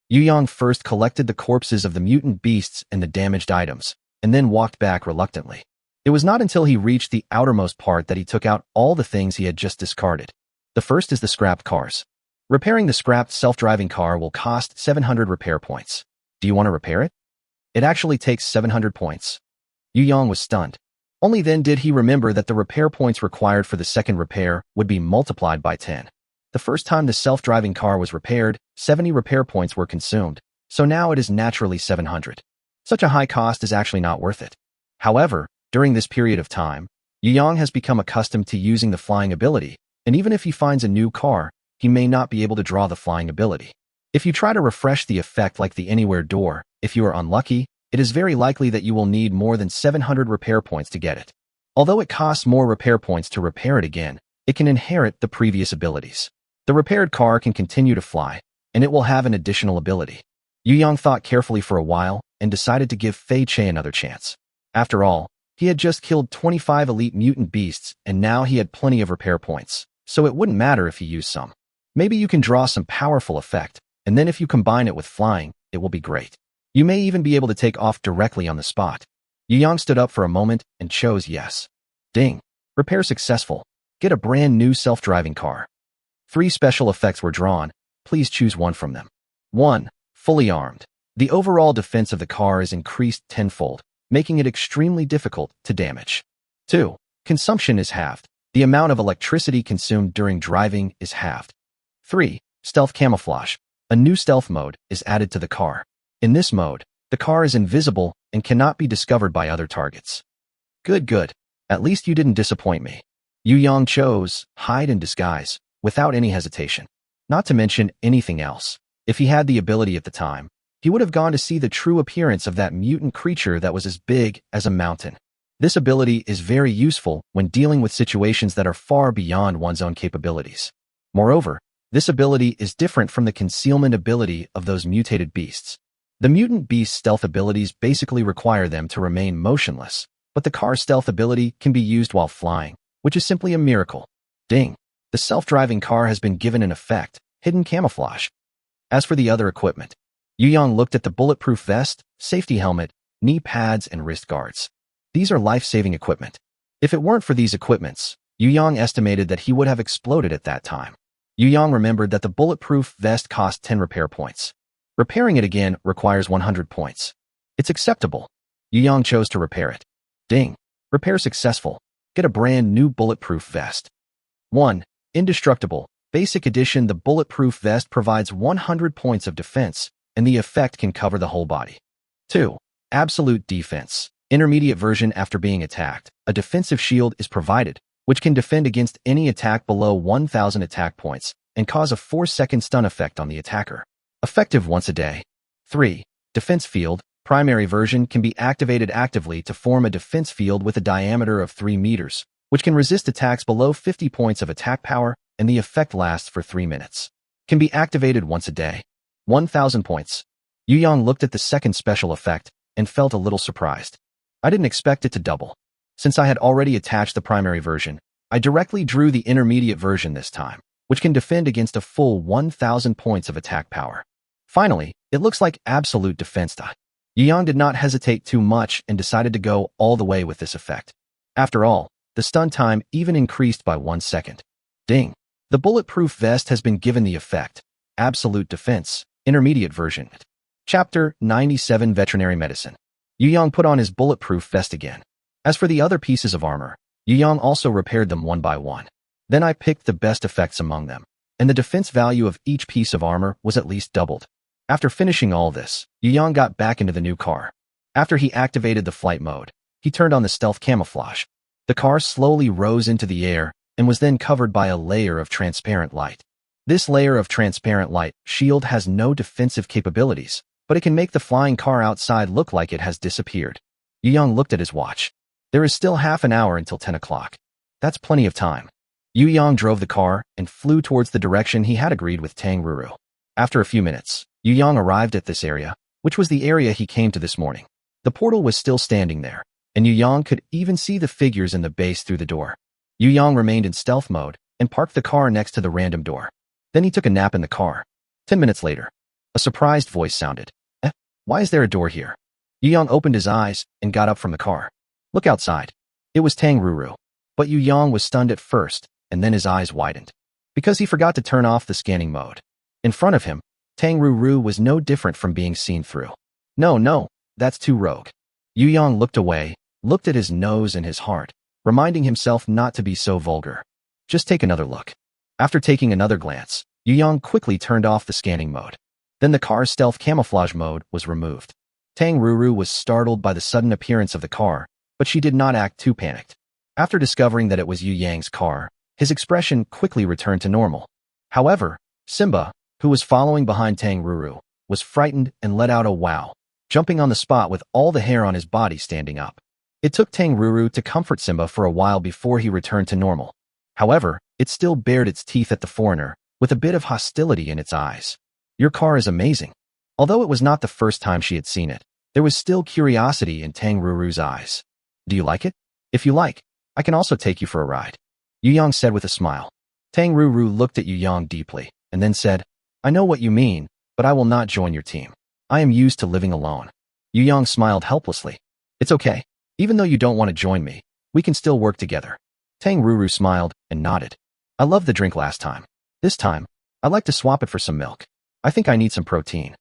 Yu Yang first collected the corpses of the mutant beasts and the damaged items, and then walked back reluctantly. It was not until he reached the outermost part that he took out all the things he had just discarded. The first is the scrapped cars. Repairing the scrapped self-driving car will cost 700 repair points. Do you want to repair it? It actually takes 700 points. Yu Yang was stunned. Only then did he remember that the repair points required for the second repair would be multiplied by 10. The first time the self-driving car was repaired, 70 repair points were consumed, so now it is naturally 700. Such a high cost is actually not worth it. However, during this period of time, Yu Yang has become accustomed to using the flying ability, and even if he finds a new car, he may not be able to draw the flying ability. If you try to refresh the effect like the anywhere door, if you are unlucky, it is very likely that you will need more than 700 repair points to get it. Although it costs more repair points to repair it again, it can inherit the previous abilities. The repaired car can continue to fly, and it will have an additional ability. Yu Yang thought carefully for a while and decided to give Fei Che another chance. After all, he had just killed 25 elite mutant beasts, and now he had plenty of repair points, so it wouldn't matter if he used some. Maybe you can draw some powerful effect, and then if you combine it with flying, it will be great. You may even be able to take off directly on the spot. Yu Yang stood up for a moment and chose yes. Ding. Repair successful. Get a brand new self-driving car. 3 special effects were drawn. Please choose one from them. 1. Fully armed. The overall defense of the car is increased tenfold, making it extremely difficult to damage. 2. Consumption is halved. The amount of electricity consumed during driving is halved. 3. Stealth camouflage. A new stealth mode is added to the car. In this mode, the car is invisible and cannot be discovered by other targets. Good. At least you didn't disappoint me. Yu Yang chose hide and disguise without any hesitation. Not to mention anything else. If he had the ability at the time, he would have gone to see the true appearance of that mutant creature that was as big as a mountain. This ability is very useful when dealing with situations that are far beyond one's own capabilities. Moreover, this ability is different from the concealment ability of those mutated beasts. The mutant beast's stealth abilities basically require them to remain motionless, but the car's stealth ability can be used while flying, which is simply a miracle. Ding. The self-driving car has been given an effect, hidden camouflage. As for the other equipment, Yu Yang looked at the bulletproof vest, safety helmet, knee pads, and wrist guards. These are life-saving equipment. If it weren't for these equipments, Yu Yang estimated that he would have exploded at that time. Yu Yang remembered that the bulletproof vest cost 10 repair points. Repairing it again requires 100 points. It's acceptable. Yu Yang chose to repair it. Ding. Repair successful. Get a brand new bulletproof vest. 1. Indestructible. Basic edition. The bulletproof vest provides 100 points of defense, and the effect can cover the whole body. 2. Absolute defense. Intermediate version. After being attacked, a defensive shield is provided, which can defend against any attack below 1,000 attack points and cause a 4-second stun effect on the attacker. Effective once a day. 3. Defense field. Primary version can be activated actively to form a defense field with a diameter of 3 meters, which can resist attacks below 50 points of attack power, and the effect lasts for 3 minutes. Can be activated once a day. 1,000 points. Yu Yang looked at the second special effect and felt a little surprised. I didn't expect it to double. Since I had already attached the primary version, I directly drew the intermediate version this time, which can defend against a full 1,000 points of attack power. Finally, it looks like absolute defense. Yu Yang did not hesitate too much and decided to go all the way with this effect. After all, the stun time even increased by 1 second. Ding. The bulletproof vest has been given the effect. Absolute defense. Intermediate version. Chapter 97 Veterinary Medicine. Yu Yang put on his bulletproof vest again. As for the other pieces of armor, Yu Yang also repaired them one by one. Then I picked the best effects among them, and the defense value of each piece of armor was at least doubled. After finishing all this, Yu Yang got back into the new car. After he activated the flight mode, he turned on the stealth camouflage. The car slowly rose into the air and was then covered by a layer of transparent light. This layer of transparent light shield has no defensive capabilities, but it can make the flying car outside look like it has disappeared. Yu Yang looked at his watch. There is still half an hour until 10 o'clock. That's plenty of time. Yu Yang drove the car and flew towards the direction he had agreed with Tang Ruru. After a few minutes, Yu Yang arrived at this area, which was the area he came to this morning. The portal was still standing there, and Yu Yang could even see the figures in the base through the door. Yu Yang remained in stealth mode and parked the car next to the random door. Then he took a nap in the car. 10 minutes later, a surprised voice sounded. Why is there a door here? Yu Yang opened his eyes and got up from the car. Look outside. It was Tang Ruru. But Yu Yang was stunned at first, and then his eyes widened. Because he forgot to turn off the scanning mode. In front of him, Tang Ruru was no different from being seen through. No, that's too rogue. Yu Yang looked away, looked at his nose and his heart, reminding himself not to be so vulgar. Just take another look. After taking another glance, Yu Yang quickly turned off the scanning mode. Then the car's stealth camouflage mode was removed. Tang Ruru was startled by the sudden appearance of the car, but she did not act too panicked. After discovering that it was Yu Yang's car, his expression quickly returned to normal. However, Simba, who was following behind Tang Ruru, was frightened and let out a wow, jumping on the spot with all the hair on his body standing up. It took Tang Ruru to comfort Simba for a while before he returned to normal. However, it still bared its teeth at the foreigner, with a bit of hostility in its eyes. Your car is amazing. Although it was not the first time she had seen it, there was still curiosity in Tang Ruru's eyes. Do you like it? If you like, I can also take you for a ride. Yu Yang said with a smile. Tang Ruru looked at Yu Yang deeply, and then said, I know what you mean, but I will not join your team. I am used to living alone. Yu Yang smiled helplessly. It's okay. Even though you don't want to join me, we can still work together. Tang Ruru smiled and nodded. I loved the drink last time. This time, I'd like to swap it for some milk. I think I need some protein.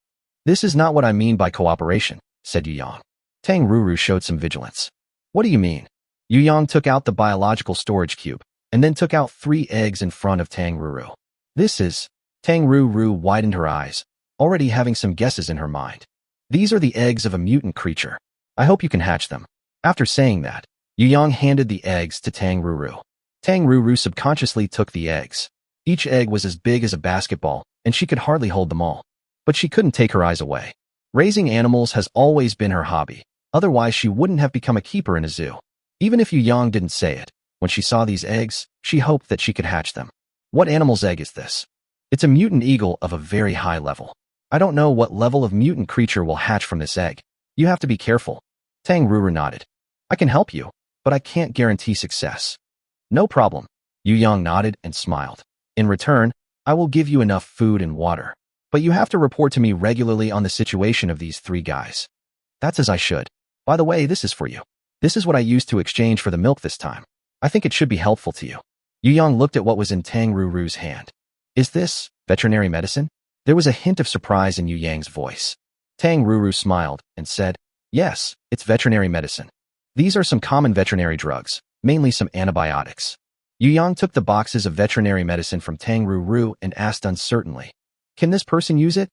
This is not what I mean by cooperation, said Yu Yang. Tang Ruru showed some vigilance. What do you mean? Yu Yang took out the biological storage cube, and then took out 3 eggs in front of Tang Ruru. This is... Tang Ruru widened her eyes, already having some guesses in her mind. These are the eggs of a mutant creature. I hope you can hatch them. After saying that, Yu Yang handed the eggs to Tang Ruru. Tang Ruru subconsciously took the eggs. Each egg was as big as a basketball, and she could hardly hold them all. But she couldn't take her eyes away. Raising animals has always been her hobby, otherwise she wouldn't have become a keeper in a zoo. Even if Yu Yang didn't say it, when she saw these eggs, she hoped that she could hatch them. What animal's egg is this? It's a mutant eagle of a very high level. I don't know what level of mutant creature will hatch from this egg. You have to be careful. Tang Ruru nodded. I can help you, but I can't guarantee success. No problem. Yu Yang nodded and smiled. In return, I will give you enough food and water. But you have to report to me regularly on the situation of these 3 guys. That's as I should. By the way, this is for you. This is what I used to exchange for the milk this time. I think it should be helpful to you. Yu Yang looked at what was in Tang Ruru's hand. Is this veterinary medicine? There was a hint of surprise in Yu Yang's voice. Tang Ruru smiled and said, Yes, it's veterinary medicine. These are some common veterinary drugs, mainly some antibiotics. Yu Yang took the boxes of veterinary medicine from Tang Ruru and asked uncertainly, Can this person use it?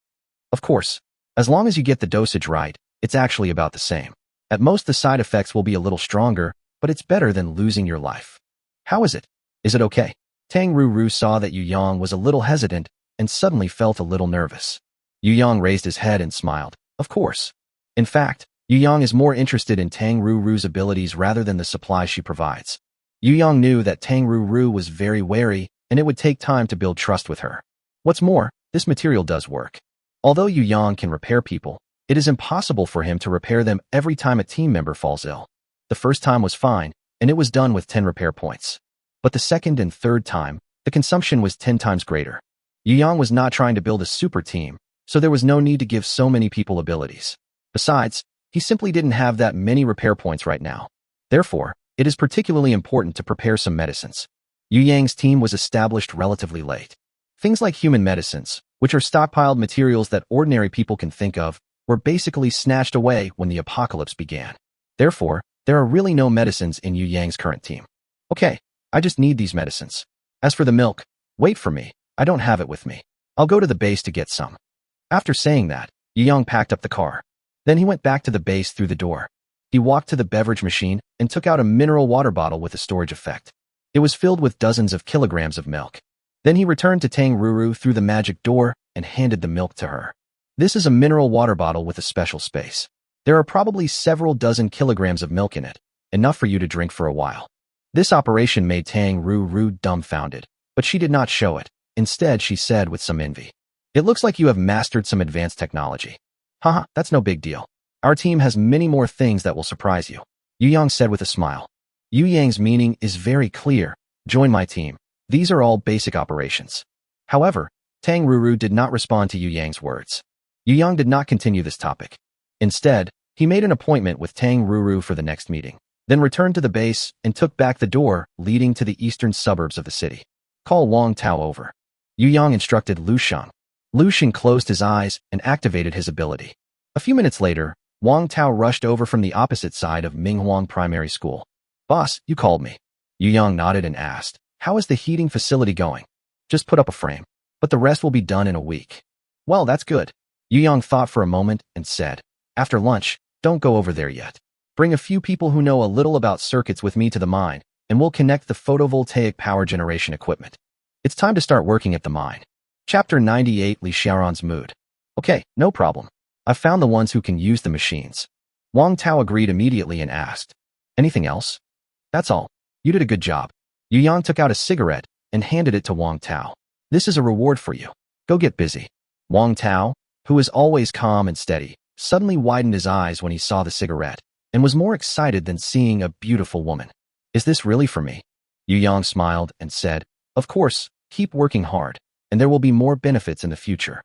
Of course. As long as you get the dosage right, it's actually about the same. At most the side effects will be a little stronger, but it's better than losing your life. How is it? Is it okay? Tang Ruru saw that Yu Yang was a little hesitant and suddenly felt a little nervous. Yu Yang raised his head and smiled. Of course. In fact, Yu Yang is more interested in Tang Ruru's abilities rather than the supply she provides. Yu Yang knew that Tang Ruru was very wary and it would take time to build trust with her. What's more, this material does work. Although Yu Yang can repair people, it is impossible for him to repair them every time a team member falls ill. The first time was fine, and it was done with 10 repair points. But the second and third time, the consumption was 10 times greater. Yu Yang was not trying to build a super team, so there was no need to give so many people abilities. Besides, he simply didn't have that many repair points right now. Therefore, it is particularly important to prepare some medicines. Yu Yang's team was established relatively late. Things like human medicines, which are stockpiled materials that ordinary people can think of, were basically snatched away when the apocalypse began. Therefore, there are really no medicines in Yu Yang's current team. Okay, I just need these medicines. As for the milk, wait for me, I don't have it with me. I'll go to the base to get some. After saying that, Yu Yang packed up the car. Then he went back to the base through the door. He walked to the beverage machine and took out a mineral water bottle with a storage effect. It was filled with dozens of kilograms of milk. Then he returned to Tang Ruru through the magic door and handed the milk to her. This is a mineral water bottle with a special space. There are probably several dozen kilograms of milk in it, enough for you to drink for a while. This operation made Tang Ruru dumbfounded, but she did not show it. Instead, she said with some envy, "It looks like you have mastered some advanced technology." "Haha, that's no big deal. Our team has many more things that will surprise you," Yu Yang said with a smile. Yu Yang's meaning is very clear. Join my team. These are all basic operations. However, Tang Ruru did not respond to Yu Yang's words. Yu Yang did not continue this topic. Instead, he made an appointment with Tang Ruru for the next meeting, then returned to the base and took back the door leading to the eastern suburbs of the city. "Call Wang Tao over," Yu Yang instructed Lu Shang. Lu Shang closed his eyes and activated his ability. A few minutes later, Wang Tao rushed over from the opposite side of Minghuang Primary School. "Boss, you called me." Yu Yang nodded and asked, "How is the heating facility going?" "Just put up a frame, but the rest will be done in a week." "Well, that's good." Yu Yang thought for a moment and said, "After lunch, don't go over there yet. Bring a few people who know a little about circuits with me to the mine, and we'll connect the photovoltaic power generation equipment. It's time to start working at the mine." Chapter 98, Li Xiaoran's mood. "Okay, no problem. I've found the ones who can use the machines." Wang Tao agreed immediately and asked, "Anything else?" "That's all. You did a good job." Yu Yang took out a cigarette and handed it to Wang Tao. "This is a reward for you. Go get busy." Wang Tao, who is always calm and steady, suddenly widened his eyes when he saw the cigarette and was more excited than seeing a beautiful woman. "Is this really for me?" Yu Yang smiled and said, "Of course, keep working hard, and there will be more benefits in the future."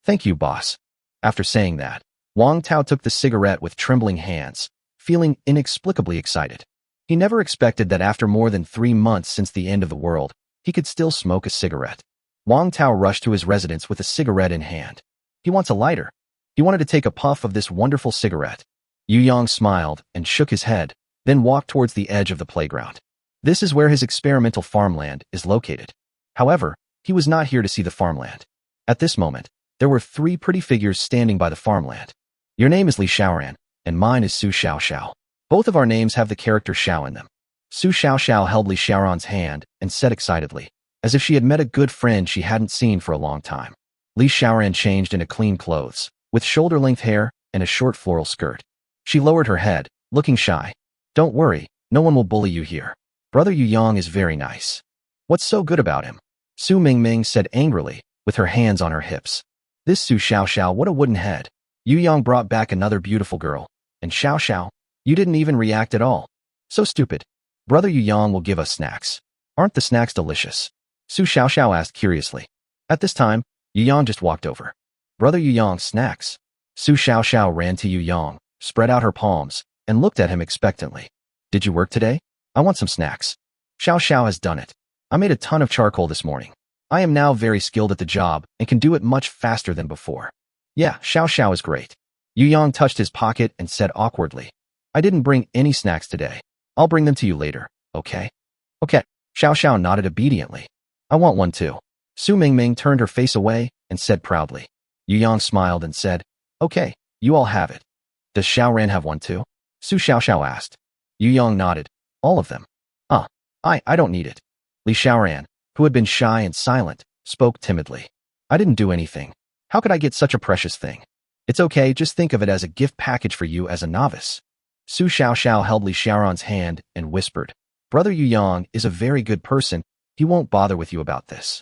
"Thank you, boss." After saying that, Wang Tao took the cigarette with trembling hands, feeling inexplicably excited. He never expected that after more than 3 months since the end of the world, he could still smoke a cigarette. Wang Tao rushed to his residence with a cigarette in hand. He wants a lighter. He wanted to take a puff of this wonderful cigarette. Yu Yang smiled and shook his head, then walked towards the edge of the playground. This is where his experimental farmland is located. However, he was not here to see the farmland. At this moment, there were 3 pretty figures standing by the farmland. "Your name is Li Xiaoran, and mine is Su Xiaoxiao. Both of our names have the character Xiao in them." Su Xiaoxiao held Li Xiaoran's hand and said excitedly, as if she had met a good friend she hadn't seen for a long time. Li Xiaoran changed into clean clothes, with shoulder-length hair and a short floral skirt. She lowered her head, looking shy. "Don't worry, no one will bully you here. Brother Yu Yang is very nice." "What's so good about him?" Su Mingming said angrily, with her hands on her hips. "This Su Xiaoxiao, what a wooden head." Yu Yang brought back another beautiful girl. "And Xiaoxiao, you didn't even react at all. So stupid. Brother Yu Yang will give us snacks. Aren't the snacks delicious?" Su Xiaoxiao asked curiously. At this time, Yu Yang just walked over. "Brother Yu Yang, snacks." Su Xiaoxiao ran to Yu Yang, spread out her palms, and looked at him expectantly. "Did you work today? I want some snacks." "Xiaoxiao has done it. I made a ton of charcoal this morning. I am now very skilled at the job and can do it much faster than before." "Yeah, Xiaoxiao is great." Yu Yang touched his pocket and said awkwardly, "I didn't bring any snacks today. I'll bring them to you later, okay?" "Okay." Xiaoxiao nodded obediently. "I want one too." Su Mingming turned her face away and said proudly. Yu Yang smiled and said, "Okay, you all have it." "Does Xiaoran have one too?" Su Xiaoxiao asked. Yu Yang nodded. "All of them." I don't need it." Li Xiaoran, who had been shy and silent, spoke timidly. "I didn't do anything. How could I get such a precious thing?" "It's okay, just think of it as a gift package for you as a novice." Su Xiaoxiao held Li Xiaoran's hand and whispered, "Brother Yu Yang is a very good person. He won't bother with you about this."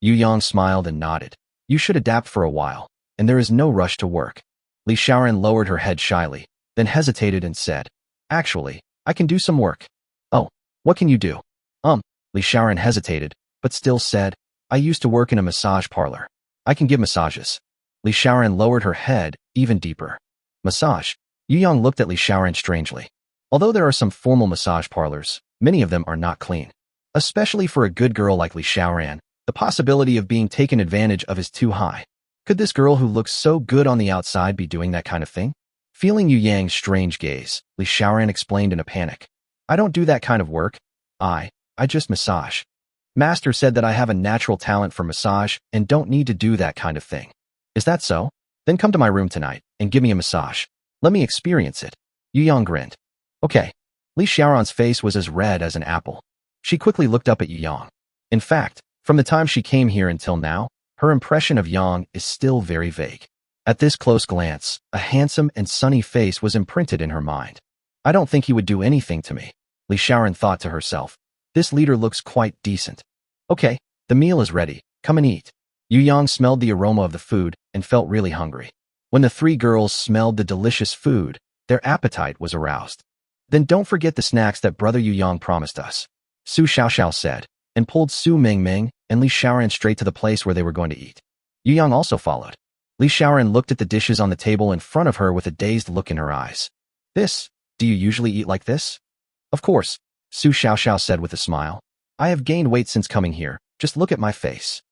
Yu Yang smiled and nodded. "You should adapt for a while, and there is no rush to work." Li Xiaoran lowered her head shyly, then hesitated and said, "Actually, I can do some work." "Oh, what can you do?" Li Xiaoran hesitated, but still said, "I used to work in a massage parlor. I can give massages." Li Xiaoran lowered her head even deeper. "Massage?" Yu Yang looked at Li Xiaoran strangely. Although there are some formal massage parlors, many of them are not clean. Especially for a good girl like Li Xiaoran, the possibility of being taken advantage of is too high. Could this girl who looks so good on the outside be doing that kind of thing? Feeling Yu Yang's strange gaze, Li Xiaoran explained in a panic. "I don't do that kind of work. I just massage. Master said that I have a natural talent for massage and don't need to do that kind of thing." "Is that so? Then come to my room tonight and give me a massage. Let me experience it." Yu Yang grinned. Okay. Li Xiaoran's face was as red as an apple. She quickly looked up at Yu Yang. In fact, from the time she came here until now, her impression of Yang is still very vague. At this close glance, a handsome and sunny face was imprinted in her mind. I don't think he would do anything to me, Li Xiaoran thought to herself. This leader looks quite decent. Okay, the meal is ready. Come and eat. Yu Yang smelled the aroma of the food and felt really hungry. When the three girls smelled the delicious food, their appetite was aroused. Then don't forget the snacks that Brother Yu Yang promised us, Su Xiaoxiao said, and pulled Su Mingming and Li Xiaoran straight to the place where they were going to eat. Yu Yang also followed. Li Xiaoran looked at the dishes on the table in front of her with a dazed look in her eyes. Do you usually eat like this? Of course, Su Xiaoxiao said with a smile. I have gained weight since coming here. Just look at my face.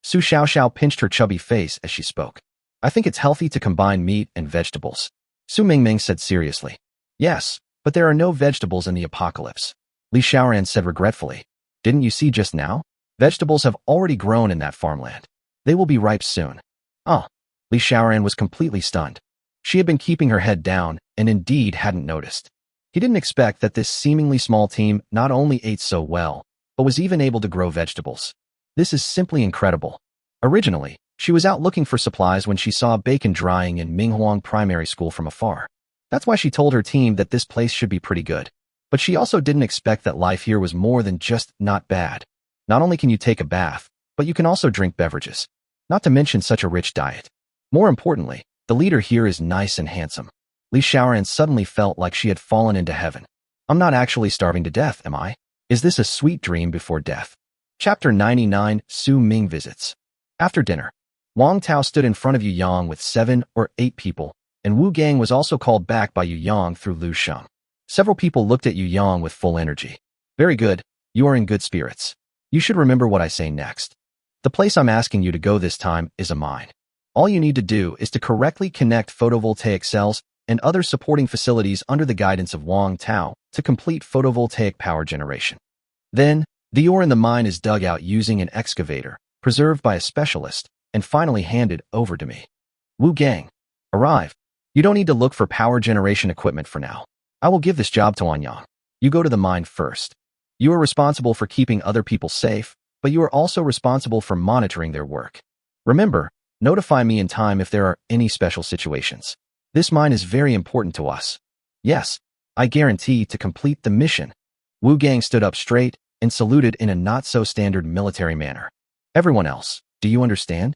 Su Xiaoxiao pinched her chubby face as she spoke. I think it's healthy to combine meat and vegetables, Su Mingming said seriously. Yes, but there are no vegetables in the apocalypse, Li Xiaoran said regretfully. Didn't you see just now? Vegetables have already grown in that farmland. They will be ripe soon. Oh, Li Xiaoran was completely stunned. She had been keeping her head down and indeed hadn't noticed. He didn't expect that this seemingly small team not only ate so well, but was even able to grow vegetables. This is simply incredible. Originally, she was out looking for supplies when she saw bacon drying in Minghuang Primary School from afar. That's why she told her team that this place should be pretty good. But she also didn't expect that life here was more than just not bad. Not only can you take a bath, but you can also drink beverages. Not to mention such a rich diet. More importantly, the leader here is nice and handsome. Li Xiaoran suddenly felt like she had fallen into heaven. I'm not actually starving to death, am I? Is this a sweet dream before death? Chapter 99, Su Ming visits. After dinner, Wang Tao stood in front of Yu Yang with 7 or 8 people, and Wu Gang was also called back by Yu Yang through Lu Sheng. Several people looked at Yu Yang with full energy. Very good, you are in good spirits. You should remember what I say next. The place I'm asking you to go this time is a mine. All you need to do is to correctly connect photovoltaic cells and other supporting facilities under the guidance of Wang Tao to complete photovoltaic power generation. Then, the ore in the mine is dug out using an excavator, preserved by a specialist, and finally handed over to me. Wu Gang, arrive. You don't need to look for power generation equipment for now. I will give this job to Anyang. You go to the mine first. You are responsible for keeping other people safe, but you are also responsible for monitoring their work. Remember, notify me in time if there are any special situations. This mine is very important to us. Yes, I guarantee to complete the mission. Wu Gang stood up straight and saluted in a not-so-standard military manner. Everyone else, do you understand?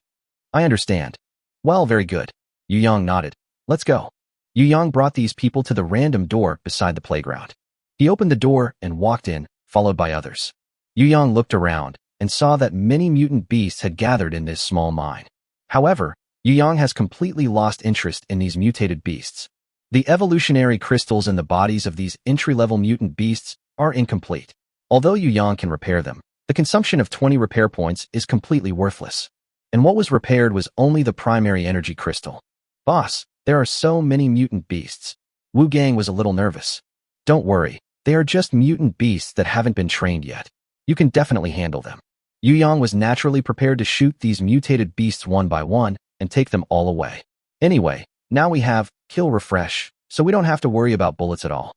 I understand. Well, very good. Yu Yang nodded. Let's go. Yu Yang brought these people to the random door beside the playground. He opened the door and walked in, followed by others. Yu Yang looked around and saw that many mutant beasts had gathered in this small mine. However, Yu Yang has completely lost interest in these mutated beasts. The evolutionary crystals in the bodies of these entry-level mutant beasts are incomplete. Although Yu Yang can repair them, the consumption of 20 repair points is completely worthless. And what was repaired was only the primary energy crystal. Boss, there are so many mutant beasts. Wu Gang was a little nervous. Don't worry, they are just mutant beasts that haven't been trained yet. You can definitely handle them. Yu Yang was naturally prepared to shoot these mutated beasts one by one and take them all away. Anyway, now we have kill refresh, so we don't have to worry about bullets at all.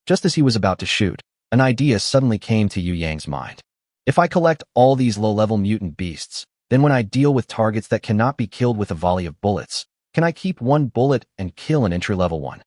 Just as he was about to shoot, an idea suddenly came to Yu Yang's mind. If I collect all these low-level mutant beasts, then when I deal with targets that cannot be killed with a volley of bullets, can I keep one bullet and kill an entry-level one?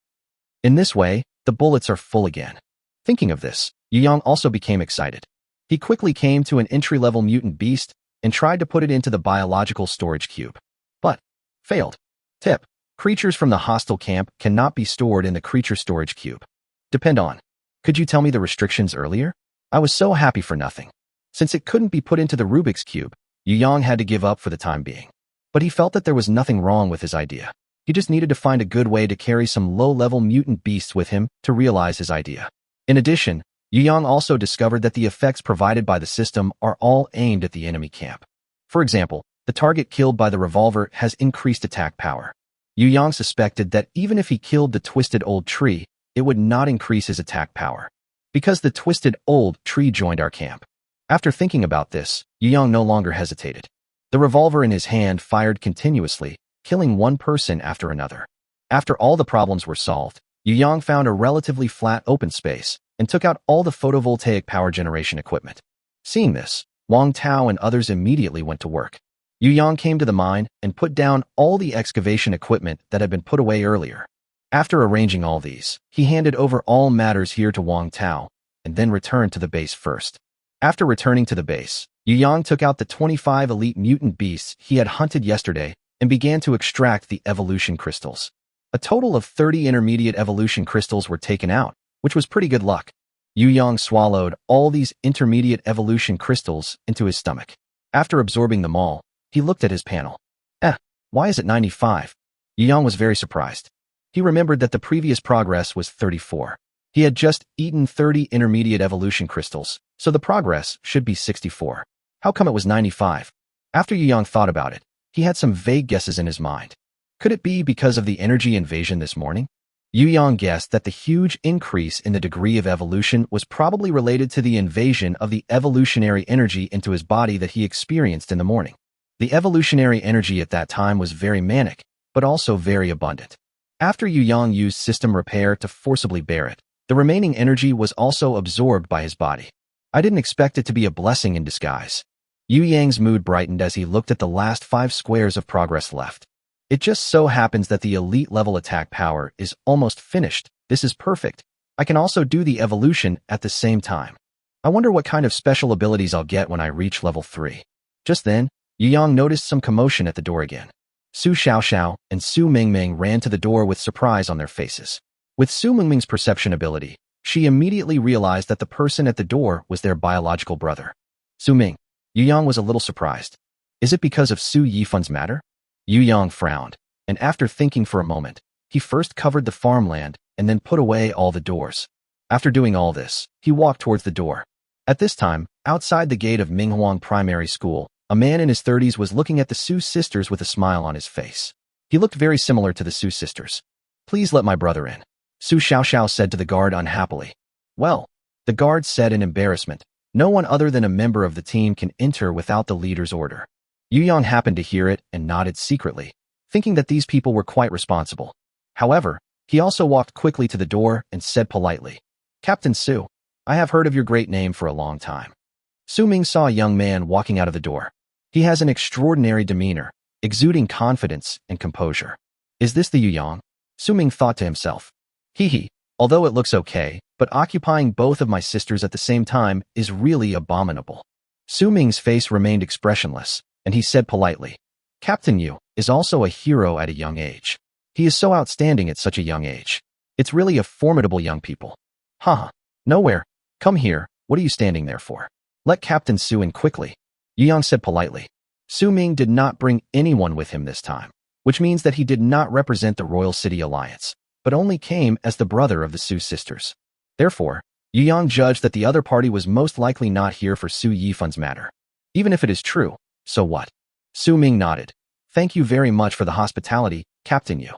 In this way, the bullets are full again. Thinking of this, Yu Yang also became excited. He quickly came to an entry-level mutant beast and tried to put it into the biological storage cube. But, failed. Tip: creatures from the hostile camp cannot be stored in the creature storage cube. Depend on. Could you tell me the restrictions earlier? I was so happy for nothing. Since it couldn't be put into the Rubik's Cube, Yu Yang had to give up for the time being. But he felt that there was nothing wrong with his idea. He just needed to find a good way to carry some low-level mutant beasts with him to realize his idea. In addition, Yu Yang also discovered that the effects provided by the system are all aimed at the enemy camp. For example, the target killed by the revolver has increased attack power. Yu Yang suspected that even if he killed the twisted old tree, it would not increase his attack power, because the twisted old tree joined our camp. After thinking about this, Yu Yang no longer hesitated. The revolver in his hand fired continuously, killing one person after another. After all the problems were solved, Yu Yang found a relatively flat open space and took out all the photovoltaic power generation equipment. Seeing this, Wang Tao and others immediately went to work. Yu Yang came to the mine and put down all the excavation equipment that had been put away earlier. After arranging all these, he handed over all matters here to Wang Tao and then returned to the base first. After returning to the base, Yu Yang took out the 25 elite mutant beasts he had hunted yesterday and began to extract the evolution crystals. A total of 30 intermediate evolution crystals were taken out, which was pretty good luck. Yu Yang swallowed all these intermediate evolution crystals into his stomach. After absorbing them all, he looked at his panel. Why is it 95? Yu Yang was very surprised. He remembered that the previous progress was 34. He had just eaten 30 intermediate evolution crystals, so the progress should be 64. How come it was 95? After Yu Yang thought about it, he had some vague guesses in his mind. Could it be because of the energy invasion this morning? Yu Yang guessed that the huge increase in the degree of evolution was probably related to the invasion of the evolutionary energy into his body that he experienced in the morning. The evolutionary energy at that time was very manic, but also very abundant. After Yu Yang used system repair to forcibly bear it, the remaining energy was also absorbed by his body. I didn't expect it to be a blessing in disguise. Yu Yang's mood brightened as he looked at the last 5 squares of progress left. It just so happens that the elite level attack power is almost finished. This is perfect. I can also do the evolution at the same time. I wonder what kind of special abilities I'll get when I reach level 3. Just then, Yu Yang noticed some commotion at the door again. Su Xiaoxiao and Su Mingming ran to the door with surprise on their faces. With Su Mingming's perception ability, she immediately realized that the person at the door was their biological brother. Su Ming. Yu Yang was a little surprised. Is it because of Su Yifun's matter? Yu Yang frowned, and after thinking for a moment, he first covered the farmland and then put away all the doors. After doing all this, he walked towards the door. At this time, outside the gate of Minghuang Primary School, a man in his 30s was looking at the Su sisters with a smile on his face. He looked very similar to the Su sisters. Please let my brother in, Su Xiaoxiao said to the guard unhappily. Well, the guard said in embarrassment, no one other than a member of the team can enter without the leader's order. Yu Yang happened to hear it and nodded secretly, thinking that these people were quite responsible. However, he also walked quickly to the door and said politely, Captain Su, I have heard of your great name for a long time. Su Ming saw a young man walking out of the door. He has an extraordinary demeanor, exuding confidence and composure. Is this the Yu Yang? Su Ming thought to himself. Although it looks okay, but occupying both of my sisters at the same time is really abominable. Su Ming's face remained expressionless, and he said politely, Captain Yu is also a hero at a young age. He is so outstanding at such a young age. It's really a formidable young people. Nowhere. Come here, what are you standing there for? Let Captain Su in quickly. Yu Yang said politely. Su Ming did not bring anyone with him this time, which means that he did not represent the Royal City Alliance, but only came as the brother of the Su sisters. Therefore, Yu Yang judged that the other party was most likely not here for Su Yifun's matter. Even if it is true, so what? Su Ming nodded. Thank you very much for the hospitality, Captain Yu.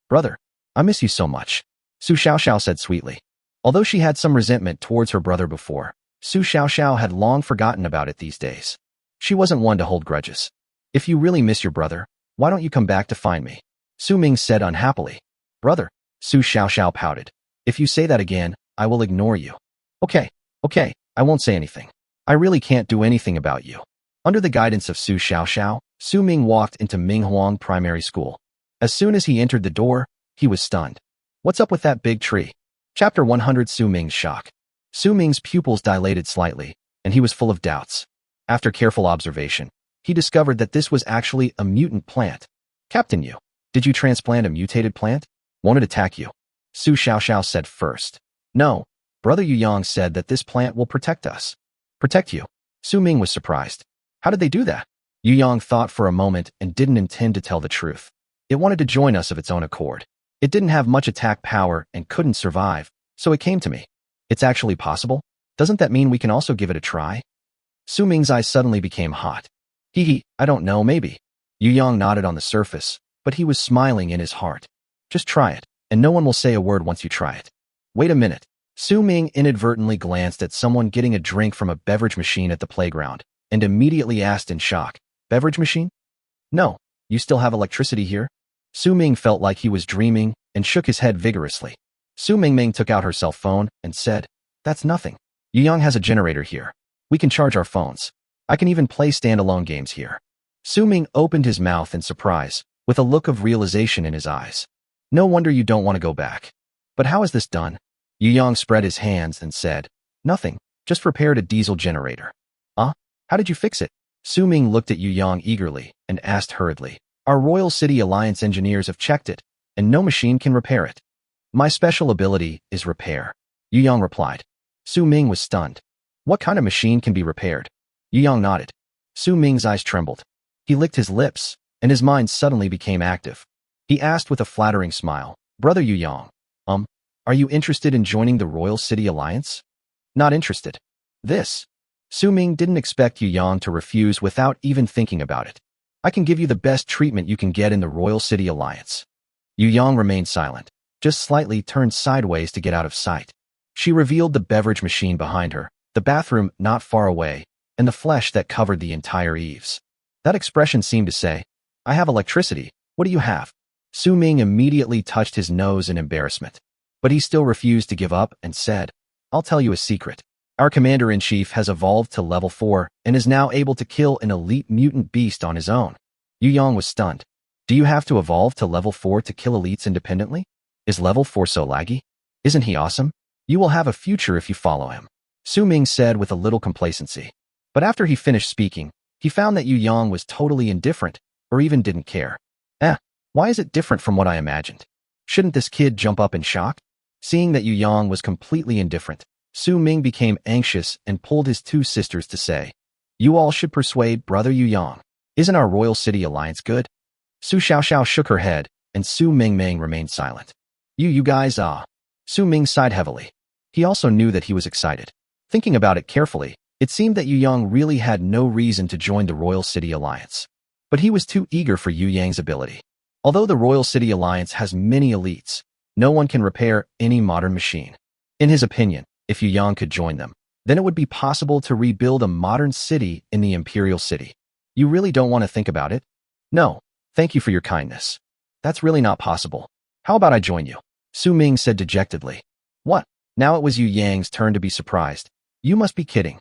Brother, I miss you so much, Su Xiaoxiao said sweetly. Although she had some resentment towards her brother before, Su Xiaoxiao had long forgotten about it these days. She wasn't one to hold grudges. If you really miss your brother, why don't you come back to find me? Su Ming said unhappily. Brother, Su Xiaoxiao pouted. If you say that again, I will ignore you. Okay, I won't say anything. I really can't do anything about you. Under the guidance of Su Xiaoxiao, Su Ming walked into Minghuang Primary School. As soon as he entered the door, he was stunned. What's up with that big tree? Chapter 100 Su Ming's shock. Su Ming's pupils dilated slightly, and he was full of doubts. After careful observation, he discovered that this was actually a mutant plant. Captain Yu, did you transplant a mutated plant? Won't it attack you? Su Xiaoxiao said first. No, Brother Yu Yang said that this plant will protect us. Protect you? Su Ming was surprised. How did they do that? Yu Yang thought for a moment and didn't intend to tell the truth. It wanted to join us of its own accord. It didn't have much attack power and couldn't survive, so it came to me. It's actually possible? Doesn't that mean we can also give it a try? Su Ming's eyes suddenly became hot. I don't know, maybe. Yu Yang nodded on the surface, but he was smiling in his heart. Just try it, and no one will say a word once you try it. Wait a minute. Su Ming inadvertently glanced at someone getting a drink from a beverage machine at the playground, and immediately asked in shock, Beverage machine? No, you still have electricity here? Su Ming felt like he was dreaming and shook his head vigorously. Su Mingming took out her cell phone and said, "That's nothing. Yu Yang has a generator here. We can charge our phones. I can even play standalone games here." Su Ming opened his mouth in surprise, with a look of realization in his eyes. "No wonder you don't want to go back. But how is this done?" Yu Yang spread his hands and said, "Nothing, just repaired a diesel generator." "Huh? How did you fix it?" Su Ming looked at Yu Yang eagerly and asked hurriedly. "Our Royal City Alliance engineers have checked it, and no machine can repair it." "My special ability is repair," Yu Yang replied. Su Ming was stunned. "What kind of machine can be repaired?" Yu Yang nodded. Su Ming's eyes trembled. He licked his lips, and his mind suddenly became active. He asked with a flattering smile, "Brother Yu Yang, are you interested in joining the Royal City Alliance?" "Not interested." This. Su Ming didn't expect Yu Yang to refuse without even thinking about it. "I can give you the best treatment you can get in the Royal City Alliance." Yu Yang remained silent, just slightly turned sideways to get out of sight. She revealed the beverage machine behind her, the bathroom not far away, and the flesh that covered the entire eaves. That expression seemed to say, "I have electricity, what do you have?" Su Ming immediately touched his nose in embarrassment. But he still refused to give up and said, "I'll tell you a secret. Our commander-in-chief has evolved to level 4 and is now able to kill an elite mutant beast on his own." Yu Yang was stunned. "Do you have to evolve to level 4 to kill elites independently? Is level 4 so laggy? Isn't he awesome? You will have a future if you follow him," Su Ming said with a little complacency. But after he finished speaking, he found that Yu Yang was totally indifferent, or even didn't care. Why is it different from what I imagined? Shouldn't this kid jump up in shock? Seeing that Yu Yang was completely indifferent, Su Ming became anxious and pulled his two sisters to say, "You all should persuade Brother Yu Yang. Isn't our Royal City Alliance good?" Su Xiaoxiao shook her head, and Su Mingming remained silent. You guys, Su Ming sighed heavily. He also knew that he was excited. Thinking about it carefully, it seemed that Yu Yang really had no reason to join the Royal City Alliance. But he was too eager for Yu Yang's ability. Although the Royal City Alliance has many elites, no one can repair any modern machine. In his opinion, if Yu Yang could join them, then it would be possible to rebuild a modern city in the Imperial City. "You really don't want to think about it?" "No, thank you for your kindness. That's really not possible. How about I join you?" Su Ming said dejectedly. "What?" Now it was Yu Yang's turn to be surprised. "You must be kidding."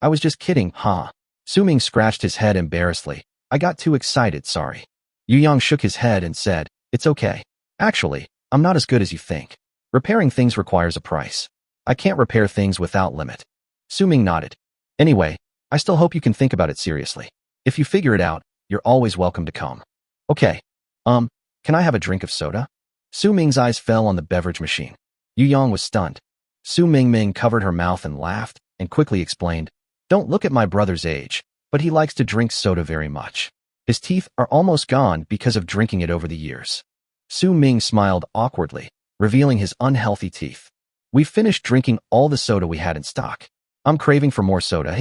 I was just kidding, huh?" Su Ming scratched his head embarrassedly. "I got too excited, sorry." Yu Yang shook his head and said, "It's okay. Actually, I'm not as good as you think. Repairing things requires a price. I can't repair things without limit." Su Ming nodded. "Anyway, I still hope you can think about it seriously. If you figure it out, you're always welcome to come." "Okay. Can I have a drink of soda?" Su Ming's eyes fell on the beverage machine. Yu Yang was stunned. Su Mingming covered her mouth and laughed, and quickly explained, "Don't look at my brother's age, but he likes to drink soda very much. His teeth are almost gone because of drinking it over the years." Su Ming smiled awkwardly, revealing his unhealthy teeth. "We finished drinking all the soda we had in stock. I'm craving for more soda,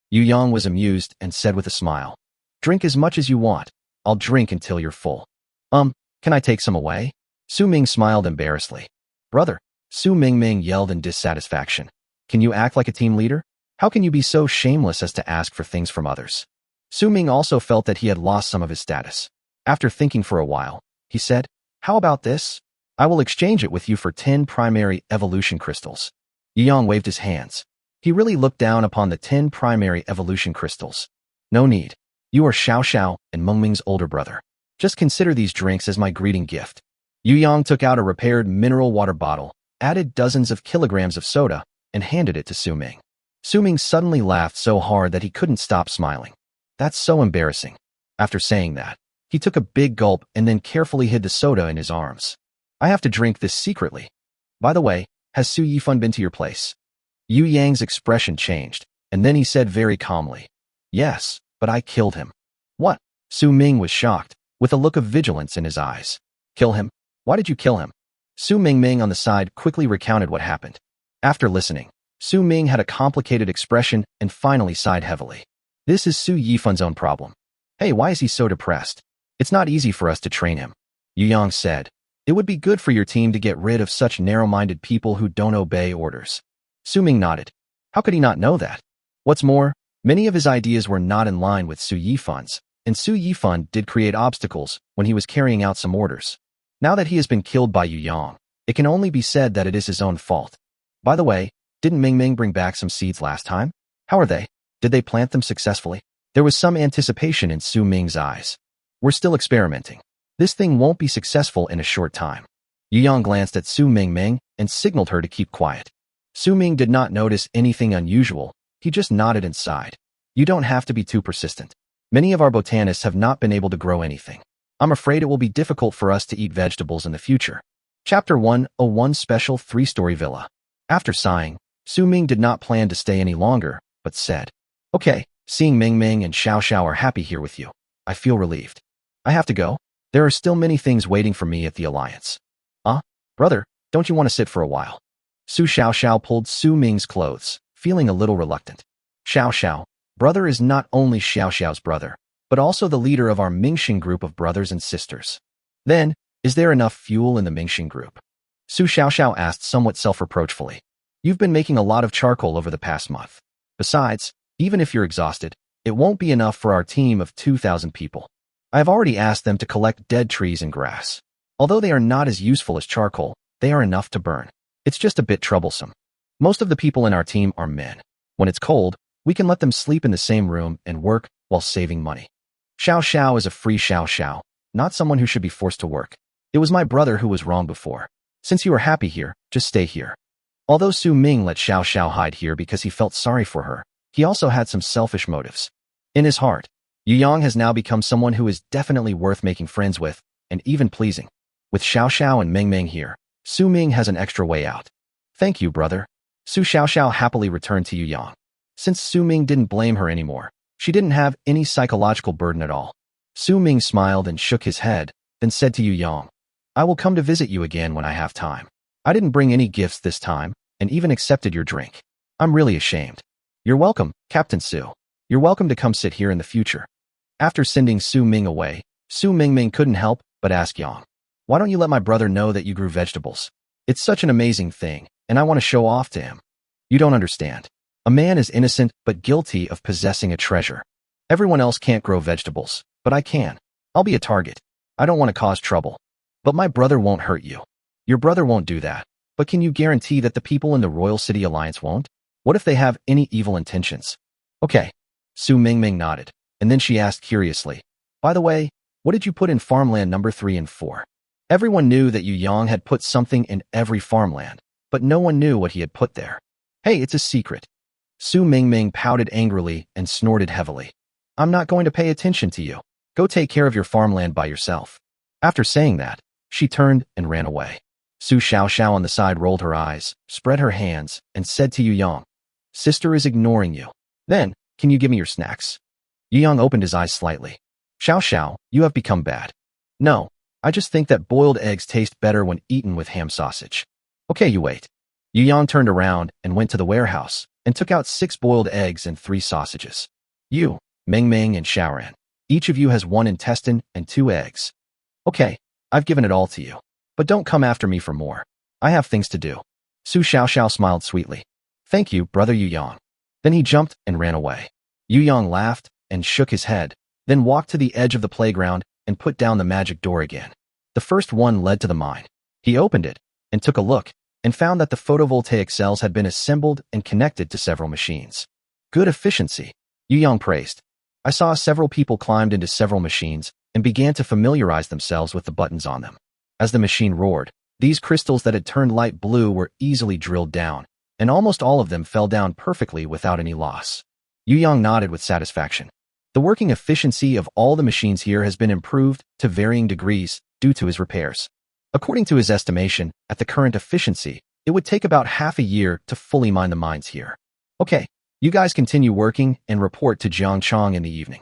Yu Yang was amused and said with a smile, "Drink as much as you want. I'll drink until you're full." Can I take some away?" Su Ming smiled embarrassedly. "Brother," Su Mingming yelled in dissatisfaction. "Can you act like a team leader? How can you be so shameless as to ask for things from others?" Su Ming also felt that he had lost some of his status. After thinking for a while, he said, "How about this? I will exchange it with you for 10 primary evolution crystals." Yu Yang waved his hands. He really looked down upon the 10 primary evolution crystals. "No need. You are Xiao Xiao and Mengming's older brother. Just consider these drinks as my greeting gift." Yu Yang took out a repaired mineral water bottle, added dozens of kilograms of soda, and handed it to Su Ming. Su Ming suddenly laughed so hard that he couldn't stop smiling. "That's so embarrassing." After saying that, he took a big gulp and then carefully hid the soda in his arms. "I have to drink this secretly. By the way, has Su Yifan been to your place?" Yu Yang's expression changed, and then he said very calmly, "Yes, but I killed him." "What?" Su Ming was shocked, with a look of vigilance in his eyes. "Kill him? Why did you kill him?" Su Mingming on the side quickly recounted what happened. After listening, Su Ming had a complicated expression and finally sighed heavily. "This is Su Yifan's own problem. Hey, why is he so depressed? It's not easy for us to train him." Yu Yang said, "It would be good for your team to get rid of such narrow-minded people who don't obey orders." Su Ming nodded. How could he not know that? What's more, many of his ideas were not in line with Su Yifan's, and Su Yifan did create obstacles when he was carrying out some orders. Now that he has been killed by Yu Yang, It can only be said that it is his own fault. By the way, didn't Ming Ming bring back some seeds last time? How are they? Did they plant them successfully? There was some anticipation in Su Ming's eyes. We're still experimenting. This thing won't be successful in a short time. Yu Yang glanced at Su Ming and signaled her to keep quiet. Su Ming did not notice anything unusual. He just nodded and sighed. You don't have to be too persistent. Many of our botanists have not been able to grow anything. I'm afraid it will be difficult for us to eat vegetables in the future. Chapter 101 Special 3-Story Villa. After sighing, Su Ming did not plan to stay any longer, but said, Okay, seeing Ming Ming and Xiao Xiao are happy here with you. I feel relieved. I have to go. There are still many things waiting for me at the Alliance. Brother, don't you want to sit for a while? Su Xiao Xiao pulled Su Ming's clothes, feeling a little reluctant. Xiao Xiao, brother is not only Xiao Xiao's brother, but also the leader of our Mingxing group of brothers and sisters. Then, is there enough fuel in the Mingxing group? Su Xiao Xiao asked somewhat self-reproachfully. You've been making a lot of charcoal over the past month. Besides, even if you're exhausted, it won't be enough for our team of 2,000 people. I have already asked them to collect dead trees and grass. Although they are not as useful as charcoal, they are enough to burn. It's just a bit troublesome. Most of the people in our team are men. When it's cold, we can let them sleep in the same room and work while saving money. Xiao Xiao is a free Xiao Xiao, not someone who should be forced to work. It was my brother who was wrong before. Since you are happy here, just stay here. Although Su Ming let Xiao Xiao hide here because he felt sorry for her, he also had some selfish motives. In his heart, Yu Yang has now become someone who is definitely worth making friends with, and even pleasing. With Xiao Xiao and Ming Ming here, Su Ming has an extra way out. Thank you, brother. Su Xiao Xiao happily returned to Yu Yang. Since Su Ming didn't blame her anymore, she didn't have any psychological burden at all. Su Ming smiled and shook his head, then said to Yu Yang, I will come to visit you again when I have time. I didn't bring any gifts this time, and even accepted your drink. I'm really ashamed. You're welcome, Captain Su. You're welcome to come sit here in the future. After sending Su Ming away, Su Ming couldn't help but ask Yang, why don't you let my brother know that you grew vegetables? It's such an amazing thing, and I want to show off to him. You don't understand. A man is innocent but guilty of possessing a treasure. Everyone else can't grow vegetables, but I can. I'll be a target. I don't want to cause trouble. But my brother won't hurt you. Your brother won't do that. But can you guarantee that the people in the Royal City Alliance won't? What if they have any evil intentions? Okay. Su Ming nodded, and then she asked curiously, by the way, what did you put in farmland number 3 and 4? Everyone knew that Yu Yang had put something in every farmland, but no one knew what he had put there. Hey, it's a secret. Su Ming pouted angrily and snorted heavily. I'm not going to pay attention to you. Go take care of your farmland by yourself. After saying that, she turned and ran away. Su Xiao Xiao on the side rolled her eyes, spread her hands, and said to Yu Yang, Sister is ignoring you. Then, can you give me your snacks? Yu Yang opened his eyes slightly. Xiao Xiao, you have become bad. No, I just think that boiled eggs taste better when eaten with ham sausage. Okay, you wait. Yu Yang turned around and went to the warehouse and took out 6 boiled eggs and 3 sausages. You, Ming and Xiaoran, each of you has 1 intestine and 2 eggs. Okay, I've given it all to you. But don't come after me for more. I have things to do. Su Xiao Xiao smiled sweetly. Thank you, brother Yu Yang. Then he jumped and ran away. Yu Yang laughed and shook his head, then walked to the edge of the playground and put down the magic door again. The first one led to the mine. He opened it and took a look and found that the photovoltaic cells had been assembled and connected to several machines. Good efficiency, Yu Yang praised. I saw several people climbed into several machines and began to familiarize themselves with the buttons on them. As the machine roared, these crystals that had turned light blue were easily drilled down, and almost all of them fell down perfectly without any loss. Yu Yang nodded with satisfaction. The working efficiency of all the machines here has been improved to varying degrees due to his repairs. According to his estimation, at the current efficiency, it would take about half a year to fully mine the mines here. Okay, you guys continue working and report to Jiangchong in the evening.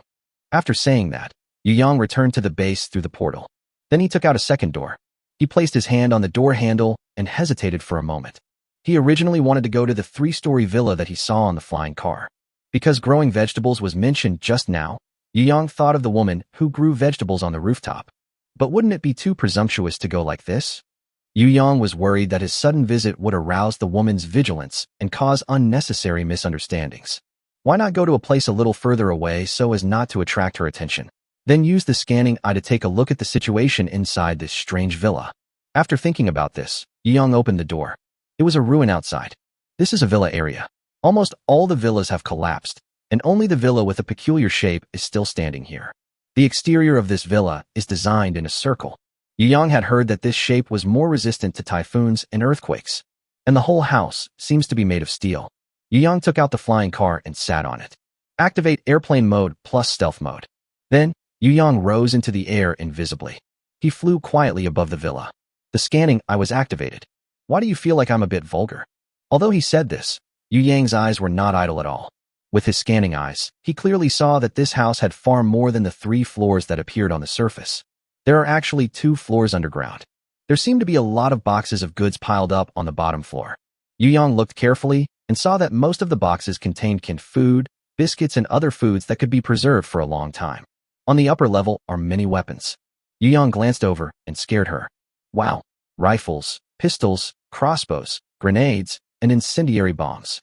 After saying that, Yu Yang returned to the base through the portal. Then he took out a second door. He placed his hand on the door handle and hesitated for a moment. He originally wanted to go to the 3-story villa that he saw on the flying car. Because growing vegetables was mentioned just now, Yu Yang thought of the woman who grew vegetables on the rooftop. But wouldn't it be too presumptuous to go like this? Yu Yang was worried that his sudden visit would arouse the woman's vigilance and cause unnecessary misunderstandings. Why not go to a place a little further away so as not to attract her attention? Then use the scanning eye to take a look at the situation inside this strange villa. After thinking about this, Yu Yang opened the door. It was a ruin outside. This is a villa area. Almost all the villas have collapsed, and only the villa with a peculiar shape is still standing here. The exterior of this villa is designed in a circle. Yu Yang had heard that this shape was more resistant to typhoons and earthquakes, and the whole house seems to be made of steel. Yu Yang took out the flying car and sat on it. Activate airplane mode plus stealth mode. Then, Yu Yang rose into the air invisibly. He flew quietly above the villa. The scanning eye was activated. Why do you feel like I'm a bit vulgar? Although he said this, Yu Yang's eyes were not idle at all. With his scanning eyes, he clearly saw that this house had far more than the 3 floors that appeared on the surface. There are actually 2 floors underground. There seemed to be a lot of boxes of goods piled up on the bottom floor. Yu Yang looked carefully and saw that most of the boxes contained canned food, biscuits, and other foods that could be preserved for a long time. On the upper level are many weapons. Yu Yang glanced over and scared her. Wow, rifles, pistols, crossbows, grenades, and incendiary bombs.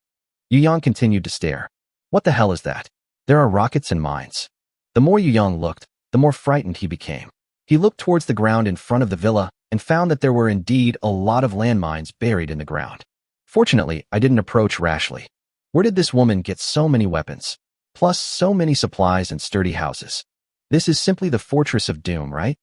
Yu Yang continued to stare. What the hell is that? There are rockets and mines. The more Yu Yang looked, the more frightened he became. He looked towards the ground in front of the villa and found that there were indeed a lot of landmines buried in the ground. Fortunately, I didn't approach rashly. Where did this woman get so many weapons? Plus so many supplies and sturdy houses. This is simply the Fortress of Doom, right?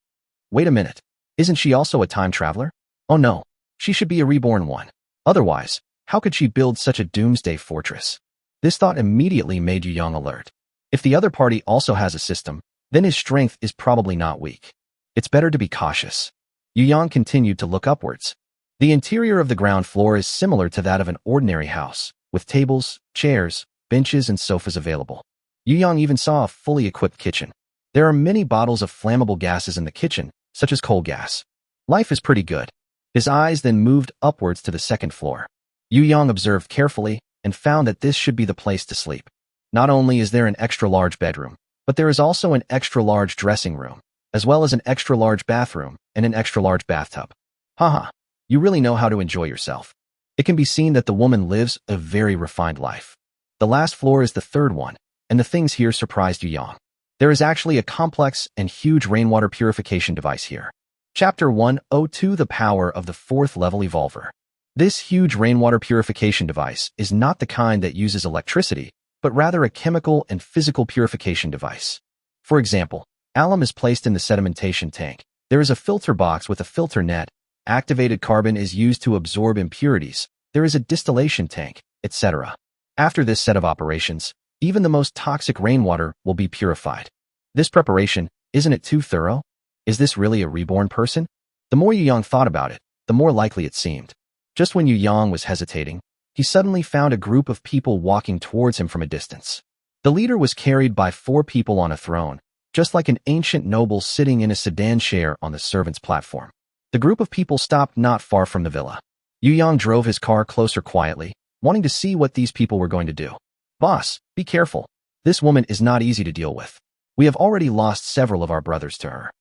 Wait a minute. Isn't she also a time traveler? Oh no, she should be a reborn one. Otherwise, how could she build such a Doomsday fortress? This thought immediately made Yu Yang alert. If the other party also has a system, then his strength is probably not weak. It's better to be cautious. Yu Yang continued to look upwards. The interior of the ground floor is similar to that of an ordinary house, with tables, chairs, benches, and sofas available. Yu Yang even saw a fully equipped kitchen. There are many bottles of flammable gases in the kitchen, such as coal gas. Life is pretty good. His eyes then moved upwards to the second floor. Yu Yang observed carefully and found that this should be the place to sleep. Not only is there an extra-large bedroom, but there is also an extra-large dressing room, as well as an extra-large bathroom and an extra-large bathtub. Haha, you really know how to enjoy yourself. It can be seen that the woman lives a very refined life. The last floor is the third one, and the things here surprised Yu Yang. There is actually a complex and huge rainwater purification device here. Chapter 102: The Power of the 4th Level Evolver. This huge rainwater purification device is not the kind that uses electricity, but rather a chemical and physical purification device. For example, alum is placed in the sedimentation tank. There is a filter box with a filter net. Activated carbon is used to absorb impurities. There is a distillation tank, etc. After this set of operations, even the most toxic rainwater will be purified. This preparation, isn't it too thorough? Is this really a reborn person? The more Yu Yang thought about it, the more likely it seemed. Just when Yu Yang was hesitating, he suddenly found a group of people walking towards him from a distance. The leader was carried by 4 people on a throne, just like an ancient noble sitting in a sedan chair on the servants' platform. The group of people stopped not far from the villa. Yu Yang drove his car closer quietly, wanting to see what these people were going to do. Boss, be careful. This woman is not easy to deal with. We have already lost several of our brothers to her.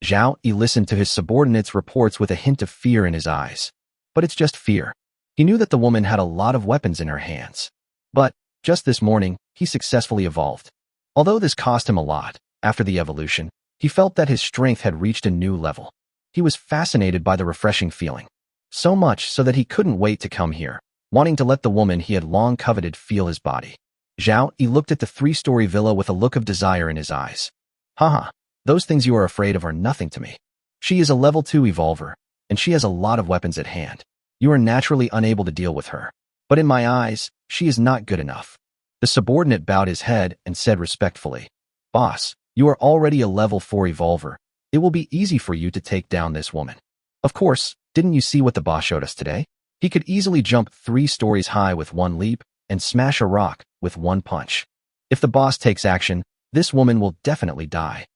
Zhao Yi listened to his subordinates' reports with a hint of fear in his eyes. But it's just fear. He knew that the woman had a lot of weapons in her hands. But, just this morning, he successfully evolved. Although this cost him a lot, after the evolution, he felt that his strength had reached a new level. He was fascinated by the refreshing feeling. So much so that he couldn't wait to come here, wanting to let the woman he had long coveted feel his body. Zhao Yi looked at the 3-story villa with a look of desire in his eyes. Haha, those things you are afraid of are nothing to me. She is a level 2 evolver, and she has a lot of weapons at hand. You are naturally unable to deal with her. But in my eyes, she is not good enough. The subordinate bowed his head and said respectfully, Boss, you are already a level 4 evolver. It will be easy for you to take down this woman. Of course, didn't you see what the boss showed us today? He could easily jump 3 stories high with one leap and smash a rock with one punch. If the boss takes action, this woman will definitely die.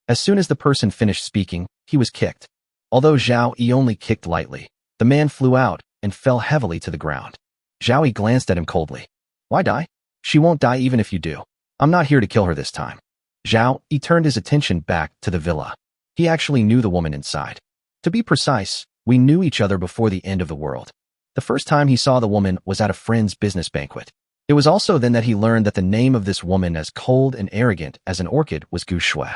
As soon as the person finished speaking, he was kicked. Although Zhao Yi only kicked lightly, the man flew out and fell heavily to the ground. Zhao Yi glanced at him coldly. Why die? She won't die even if you do. I'm not here to kill her this time. Zhao Yi turned his attention back to the villa. He actually knew the woman inside. To be precise, we knew each other before the end of the world. The first time he saw the woman was at a friend's business banquet. It was also then that he learned that the name of this woman as cold and arrogant as an orchid was Gu Shui.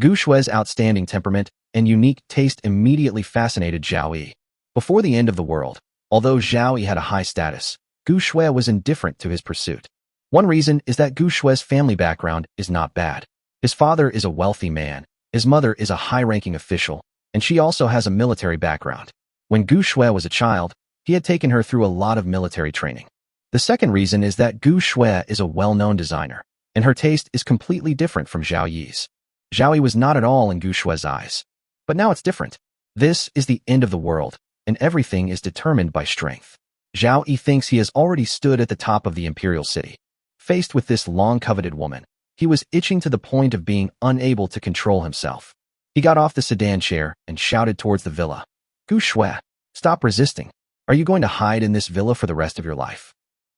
Gu Shui's outstanding temperament and unique taste immediately fascinated Zhao Yi. Before the end of the world, although Zhao Yi had a high status, Gu Shui was indifferent to his pursuit. One reason is that Gu Shui's family background is not bad. His father is a wealthy man, his mother is a high-ranking official, and she also has a military background. When Gu Shui was a child, he had taken her through a lot of military training. The second reason is that Gu Shui is a well-known designer, and her taste is completely different from Zhao Yi's. Zhao Yi was not at all in Gu Shui's eyes. But now it's different. This is the end of the world, and everything is determined by strength. Zhao Yi thinks he has already stood at the top of the imperial city. Faced with this long-coveted woman, he was itching to the point of being unable to control himself. He got off the sedan chair and shouted towards the villa. Gu Shui, stop resisting. Are you going to hide in this villa for the rest of your life?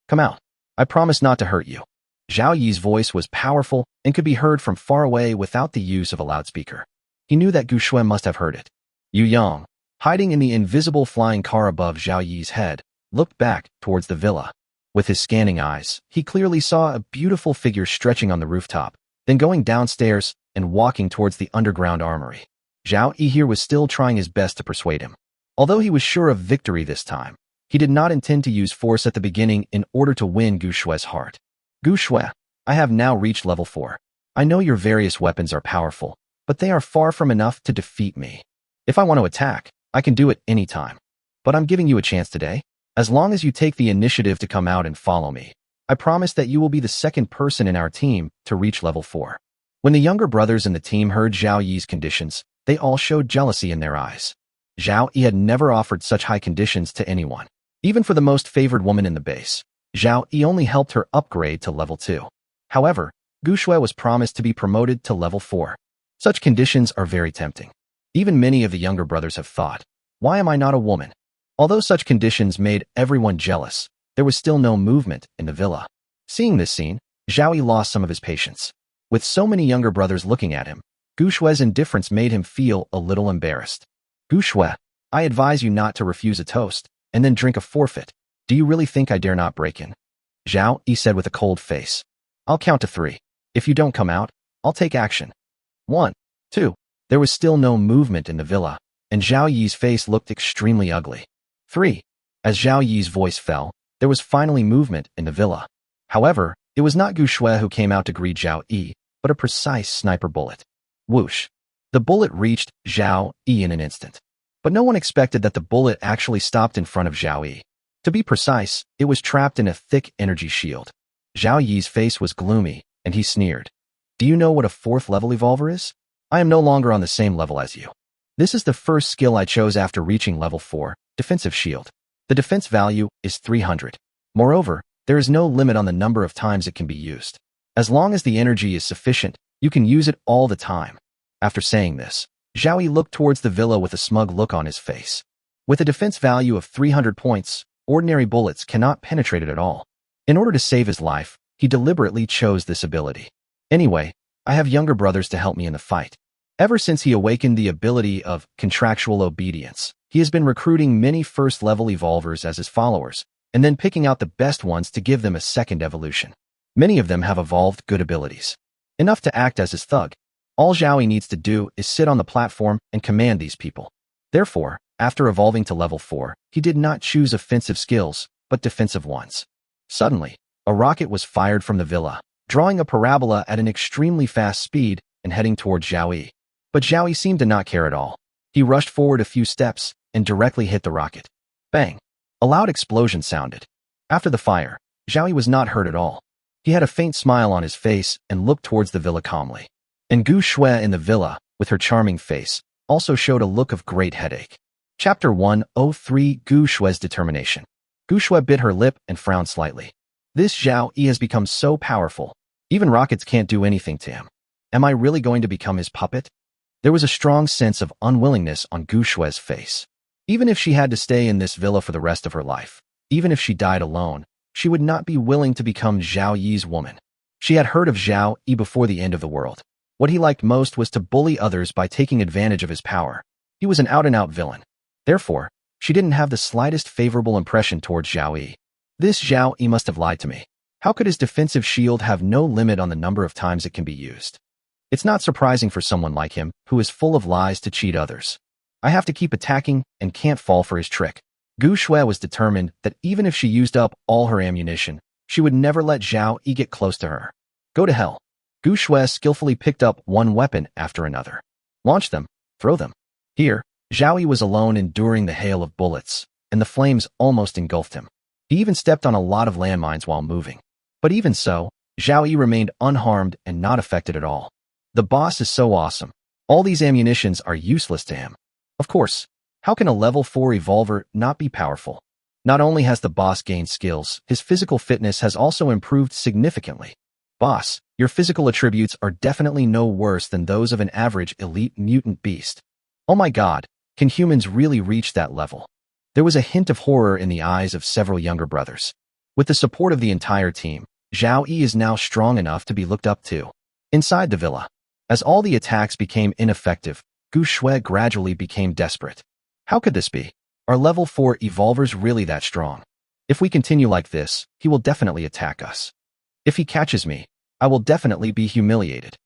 Come out. I promise not to hurt you. Zhao Yi's voice was powerful and could be heard from far away without the use of a loudspeaker. He knew that Gu Shui must have heard it. Yu Yang, hiding in the invisible flying car above Zhao Yi's head, looked back towards the villa. With his scanning eyes, he clearly saw a beautiful figure stretching on the rooftop, then going downstairs and walking towards the underground armory. Zhao Yi here was still trying his best to persuade him. Although he was sure of victory this time, he did not intend to use force at the beginning in order to win Gu Shui's heart. Gu Shui, I have now reached level 4. I know your various weapons are powerful, but they are far from enough to defeat me. If I want to attack, I can do it anytime. But I'm giving you a chance today. As long as you take the initiative to come out and follow me, I promise that you will be the second person in our team to reach level 4. When the younger brothers in the team heard Zhao Yi's conditions, they all showed jealousy in their eyes. Zhao Yi had never offered such high conditions to anyone. Even for the most favored woman in the base, Zhao Yi only helped her upgrade to level 2. However, Gu Shui was promised to be promoted to level 4. Such conditions are very tempting. Even many of the younger brothers have thought, why am I not a woman? Although such conditions made everyone jealous, there was still no movement in the villa. Seeing this scene, Zhao Yi lost some of his patience. With so many younger brothers looking at him, Gu Shui's indifference made him feel a little embarrassed. Gu Shui, I advise you not to refuse a toast and then drink a forfeit. Do you really think I dare not break in? Zhao Yi said with a cold face. I'll count to 3. If you don't come out, I'll take action. 1, 2. There was still no movement in the villa, and Zhao Yi's face looked extremely ugly. 3. As Zhao Yi's voice fell, there was finally movement in the villa. However, it was not Gu Shui who came out to greet Zhao Yi, but a precise sniper bullet. Whoosh. The bullet reached Zhao Yi in an instant. But no one expected that the bullet actually stopped in front of Zhao Yi. To be precise, it was trapped in a thick energy shield. Zhao Yi's face was gloomy, and he sneered. Do you know what a 4th level evolver is? I am no longer on the same level as you. This is the first skill I chose after reaching level 4, Defensive Shield. The defense value is 300. Moreover, there is no limit on the number of times it can be used. As long as the energy is sufficient, you can use it all the time. After saying this, Zhao Yi looked towards the villa with a smug look on his face. With a defense value of 300 points, ordinary bullets cannot penetrate it at all. In order to save his life, he deliberately chose this ability. Anyway, I have younger brothers to help me in the fight. Ever since he awakened the ability of contractual obedience, he has been recruiting many first-level evolvers as his followers, and then picking out the best ones to give them a second evolution. Many of them have evolved good abilities. Enough to act as his thug. All Zhao Yi needs to do is sit on the platform and command these people. Therefore, after evolving to level 4, he did not choose offensive skills, but defensive ones. Suddenly, a rocket was fired from the villa, drawing a parabola at an extremely fast speed and heading towards Zhao Yi. But Zhao Yi seemed to not care at all. He rushed forward a few steps and directly hit the rocket. Bang! A loud explosion sounded. After the fire, Zhao Yi was not hurt at all. He had a faint smile on his face and looked towards the villa calmly. And Gu Shui in the villa, with her charming face, also showed a look of great headache. Chapter 103 Gu Shui's Determination. Gu Shui bit her lip and frowned slightly. This Zhao Yi has become so powerful. Even rockets can't do anything to him. Am I really going to become his puppet? There was a strong sense of unwillingness on Gu Shui's face. Even if she had to stay in this villa for the rest of her life, even if she died alone, she would not be willing to become Zhao Yi's woman. She had heard of Zhao Yi before the end of the world. What he liked most was to bully others by taking advantage of his power. He was an out-and-out villain. Therefore, she didn't have the slightest favorable impression towards Zhao Yi. This Zhao Yi must have lied to me. How could his defensive shield have no limit on the number of times it can be used? It's not surprising for someone like him, who is full of lies to cheat others. I have to keep attacking and can't fall for his trick. Gu Shui was determined that even if she used up all her ammunition, she would never let Zhao Yi get close to her. Go to hell. Gu Shui skillfully picked up one weapon after another. Launch them. Throw them. Here, Zhao Yi was alone enduring the hail of bullets, and the flames almost engulfed him. He even stepped on a lot of landmines while moving. But even so, Zhao Yi remained unharmed and not affected at all. The boss is so awesome. All these ammunitions are useless to him. Of course, how can a level 4 revolver not be powerful? Not only has the boss gained skills, his physical fitness has also improved significantly. Boss, your physical attributes are definitely no worse than those of an average elite mutant beast. Oh my god, can humans really reach that level? There was a hint of horror in the eyes of several younger brothers. With the support of the entire team, Zhao Yi is now strong enough to be looked up to. Inside the villa, as all the attacks became ineffective, Gu Shui gradually became desperate. How could this be? Are level 4 evolvers really that strong? If we continue like this, he will definitely attack us. If he catches me, I will definitely be humiliated.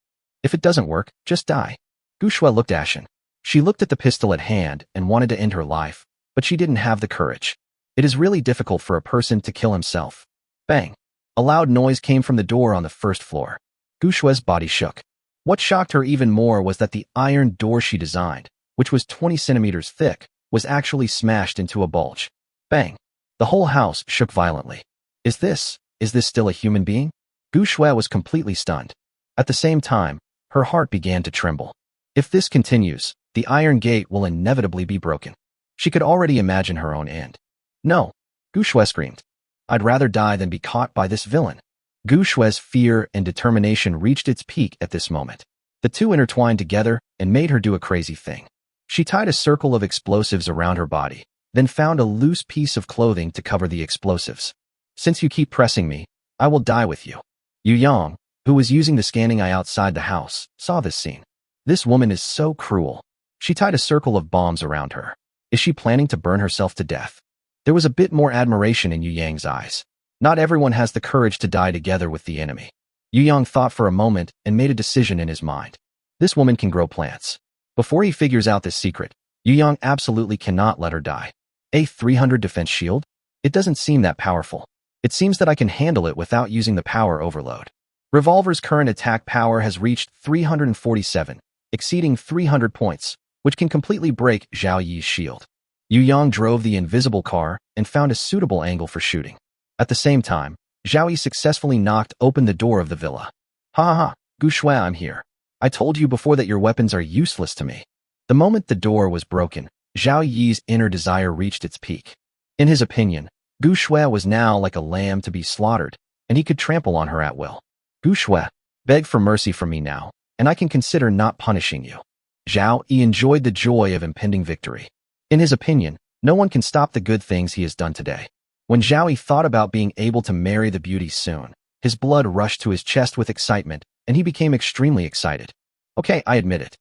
If it doesn't work, just die. Gu Shui looked ashen. She looked at the pistol at hand and wanted to end her life, but she didn't have the courage. It is really difficult for a person to kill himself. Bang! A loud noise came from the door on the first floor. Gu Shui's body shook. What shocked her even more was that the iron door she designed, which was 20 centimeters thick, was actually smashed into a bulge. Bang! The whole house shook violently. Is this still a human being? Gu Shui was completely stunned. At the same time, her heart began to tremble. If this continues, the iron gate will inevitably be broken. She could already imagine her own end. No! Gu Shui screamed. I'd rather die than be caught by this villain. Gu Shui's fear and determination reached its peak at this moment. The two intertwined together and made her do a crazy thing. She tied a circle of explosives around her body, then found a loose piece of clothing to cover the explosives. Since you keep pressing me, I will die with you. Yu Yang, who was using the scanning eye outside the house, saw this scene. This woman is so cruel. She tied a circle of bombs around her. Is she planning to burn herself to death? There was a bit more admiration in Yu Yang's eyes. Not everyone has the courage to die together with the enemy. Yu Yang thought for a moment and made a decision in his mind. This woman can grow plants. Before he figures out this secret, Yu Yang absolutely cannot let her die. A 300 defense shield? It doesn't seem that powerful. It seems that I can handle it without using the power overload. Revolver's current attack power has reached 347, exceeding 300 points, which can completely break Zhao Yi's shield. Yu Yang drove the invisible car and found a suitable angle for shooting. At the same time, Zhao Yi successfully knocked open the door of the villa. Ha ha ha, Gu Shui, I'm here. I told you before that your weapons are useless to me. The moment the door was broken, Zhao Yi's inner desire reached its peak. In his opinion, Gu Shui was now like a lamb to be slaughtered, and he could trample on her at will. Gu Shui, beg for mercy from me now, and I can consider not punishing you. Zhao Yi enjoyed the joy of impending victory. In his opinion, no one can stop the good things he has done today. When Zhao Yi thought about being able to marry the beauty soon, his blood rushed to his chest with excitement, and he became extremely excited. Okay, I admit it.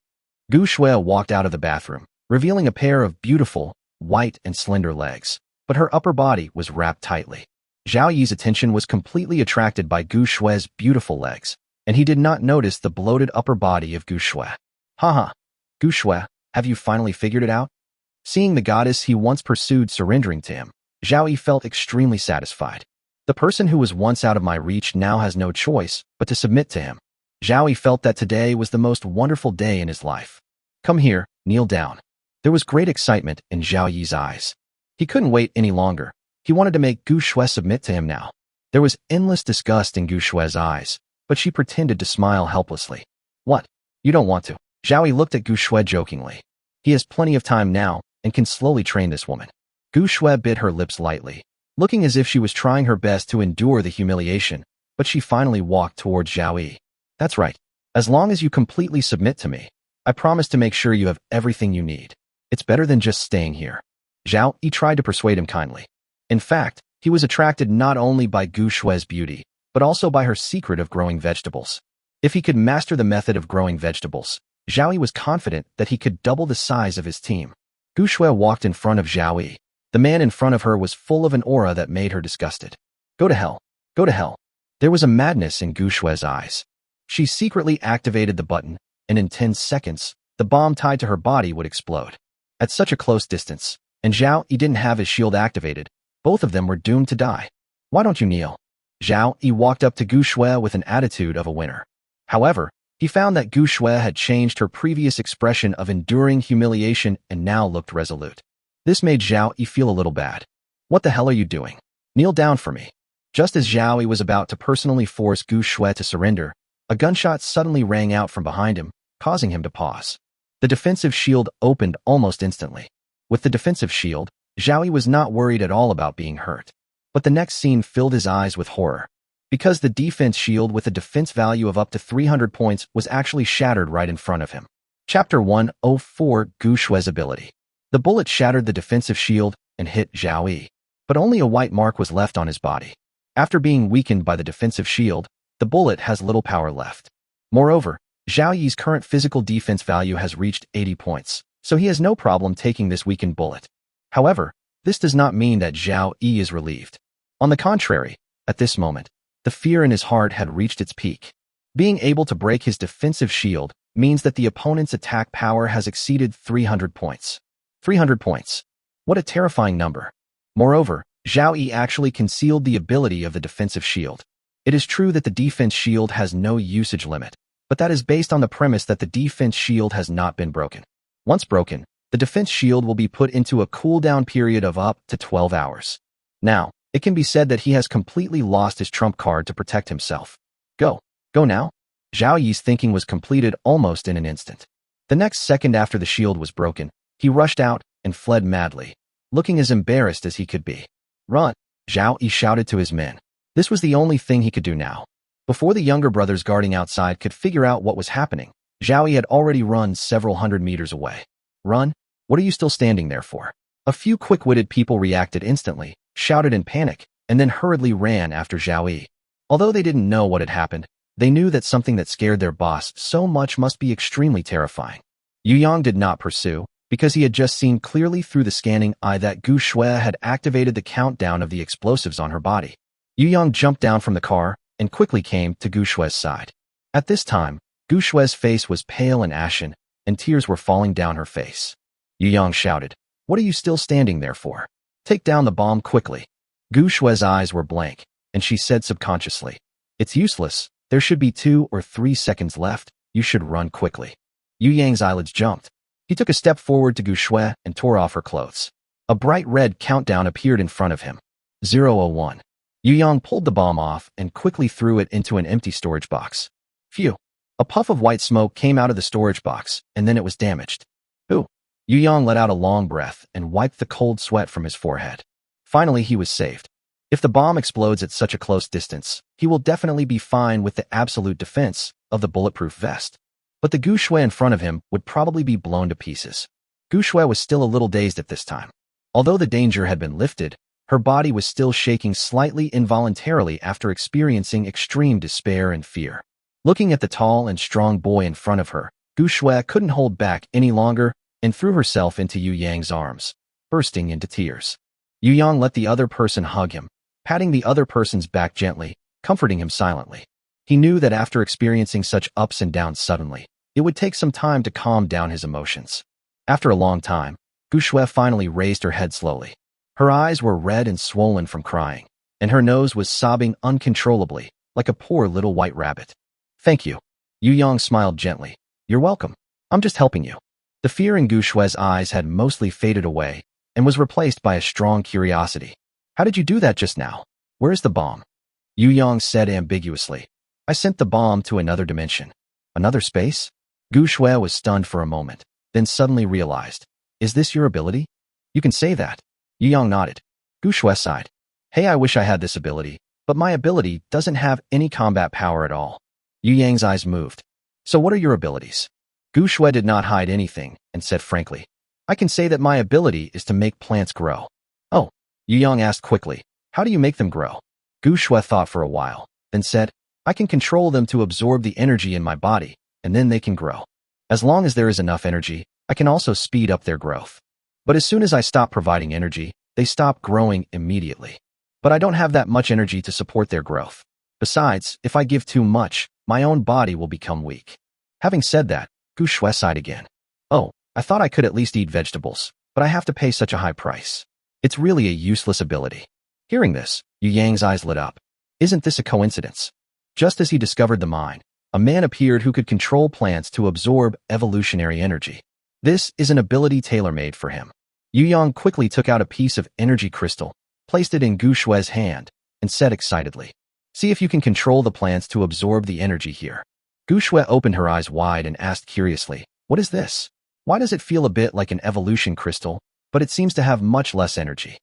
Gu Shui walked out of the bathroom, revealing a pair of beautiful, white and slender legs, but her upper body was wrapped tightly. Zhao Yi's attention was completely attracted by Gu Shui's beautiful legs, and he did not notice the bloated upper body of Gu Shui. Haha, Gu Shui, have you finally figured it out? Seeing the goddess he once pursued surrendering to him, Zhao Yi felt extremely satisfied. The person who was once out of my reach now has no choice but to submit to him. Zhao Yi felt that today was the most wonderful day in his life. Come here, kneel down. There was great excitement in Zhao Yi's eyes. He couldn't wait any longer. He wanted to make Gu Shui submit to him now. There was endless disgust in Gu Shui's eyes, but she pretended to smile helplessly. What? You don't want to? Zhao Yi looked at Gu Shui jokingly. He has plenty of time now and can slowly train this woman. Gu Shui bit her lips lightly, looking as if she was trying her best to endure the humiliation, but she finally walked towards Zhao Yi. That's right. As long as you completely submit to me, I promise to make sure you have everything you need. It's better than just staying here. Zhao Yi tried to persuade him kindly. In fact, he was attracted not only by Gu Shui's beauty, but also by her secret of growing vegetables. If he could master the method of growing vegetables, Zhao Yi was confident that he could double the size of his team. Gu Shui walked in front of Zhao Yi. The man in front of her was full of an aura that made her disgusted. Go to hell. Go to hell. There was a madness in Gu Shui's eyes. She secretly activated the button, and in 10 seconds, the bomb tied to her body would explode. at such a close distance, and Zhao Yi didn't have his shield activated. Both of them were doomed to die. Why don't you kneel? Zhao Yi walked up to Gu Shui with an attitude of a winner. However, he found that Gu Shui had changed her previous expression of enduring humiliation and now looked resolute. This made Zhao Yi feel a little bad. What the hell are you doing? Kneel down for me. Just as Zhao Yi was about to personally force Gu Shui to surrender, a gunshot suddenly rang out from behind him, causing him to pause. The defensive shield opened almost instantly. With the defensive shield, Zhao Yi was not worried at all about being hurt. But the next scene filled his eyes with horror. Because the defense shield with a defense value of up to 300 points was actually shattered right in front of him. Chapter 104 Gu Shui's ability. The bullet shattered the defensive shield and hit Zhao Yi, but only a white mark was left on his body. After being weakened by the defensive shield, the bullet has little power left. Moreover, Zhao Yi's current physical defense value has reached 80 points, so he has no problem taking this weakened bullet. However, this does not mean that Zhao Yi is relieved. On the contrary, at this moment, the fear in his heart had reached its peak. Being able to break his defensive shield means that the opponent's attack power has exceeded 300 points. 300 points. What a terrifying number. Moreover, Zhao Yi actually concealed the ability of the defensive shield. It is true that the defense shield has no usage limit, but that is based on the premise that the defense shield has not been broken. Once broken, the defense shield will be put into a cooldown period of up to 12 hours. Now, it can be said that he has completely lost his trump card to protect himself. Go now? Zhao Yi's thinking was completed almost in an instant. The next second after the shield was broken, he rushed out and fled madly, looking as embarrassed as he could be. Run! Zhao Yi shouted to his men. This was the only thing he could do now. Before the younger brothers guarding outside could figure out what was happening, Zhao Yi had already run several hundred meters away. Run? What are you still standing there for? A few quick-witted people reacted instantly, shouted in panic, and then hurriedly ran after Zhao Yi. Although they didn't know what had happened, they knew that something that scared their boss so much must be extremely terrifying. Yu Yang did not pursue, because he had just seen clearly through the scanning eye that Gu Shui had activated the countdown of the explosives on her body. Yu Yang jumped down from the car and quickly came to Gu Shui's side. At this time, Gu Shui's face was pale and ashen, and tears were falling down her face. Yu Yang shouted, "What are you still standing there for? Take down the bomb quickly." Gu Shui's eyes were blank, and she said subconsciously, "It's useless. There should be 2 or 3 seconds left. You should run quickly." Yu Yang's eyelids jumped. He took a step forward to Gu Shui and tore off her clothes. A bright red countdown appeared in front of him. 001. Yu Yang pulled the bomb off and quickly threw it into an empty storage box. Phew. A puff of white smoke came out of the storage box, and then it was damaged. Ooh. Yu Yang let out a long breath and wiped the cold sweat from his forehead. Finally, he was saved. If the bomb explodes at such a close distance, he will definitely be fine with the absolute defense of the bulletproof vest. But the Gu Shui in front of him would probably be blown to pieces. Gu Shui was still a little dazed at this time. Although the danger had been lifted, her body was still shaking slightly involuntarily after experiencing extreme despair and fear. Looking at the tall and strong boy in front of her, Gu Shui couldn't hold back any longer and threw herself into Yu Yang's arms, bursting into tears. Yu Yang let the other person hug him, patting the other person's back gently, comforting him silently. He knew that after experiencing such ups and downs suddenly, it would take some time to calm down his emotions. After a long time, Gu Shui finally raised her head slowly. Her eyes were red and swollen from crying, and her nose was sobbing uncontrollably, like a poor little white rabbit. "Thank you." Yu Yang smiled gently. "You're welcome. I'm just helping you." The fear in Gu Shui's eyes had mostly faded away and was replaced by a strong curiosity. "How did you do that just now? Where is the bomb?" Yu Yang said ambiguously. "I sent the bomb to another dimension." "Another space?" Gu Shui was stunned for a moment, then suddenly realized. "Is this your ability? You can say that." Yu Yang nodded. Gu Shui sighed. "Hey, I wish I had this ability, but my ability doesn't have any combat power at all." Yu Yang's eyes moved. "So what are your abilities?" Gu Shui did not hide anything and said frankly, "I can say that my ability is to make plants grow." "Oh," Yu Yang asked quickly, "how do you make them grow?" Gu Shui thought for a while, then said, "I can control them to absorb the energy in my body, and then they can grow. As long as there is enough energy, I can also speed up their growth. But as soon as I stop providing energy, they stop growing immediately. But I don't have that much energy to support their growth. Besides, if I give too much, my own body will become weak." Having said that, Gu Shui sighed again. "Oh, I thought I could at least eat vegetables, but I have to pay such a high price. It's really a useless ability. Hearing this, Yu Yang's eyes lit up. Isn't this a coincidence? Just as he discovered the mine, a man appeared who could control plants to absorb evolutionary energy. This is an ability tailor-made for him. Yu Yang quickly took out a piece of energy crystal, placed it in Gu Shue's hand, and said excitedly, "See if you can control the plants to absorb the energy here." Gu Shue opened her eyes wide and asked curiously, "What is this? Why does it feel a bit like an evolution crystal, but it seems to have much less energy?"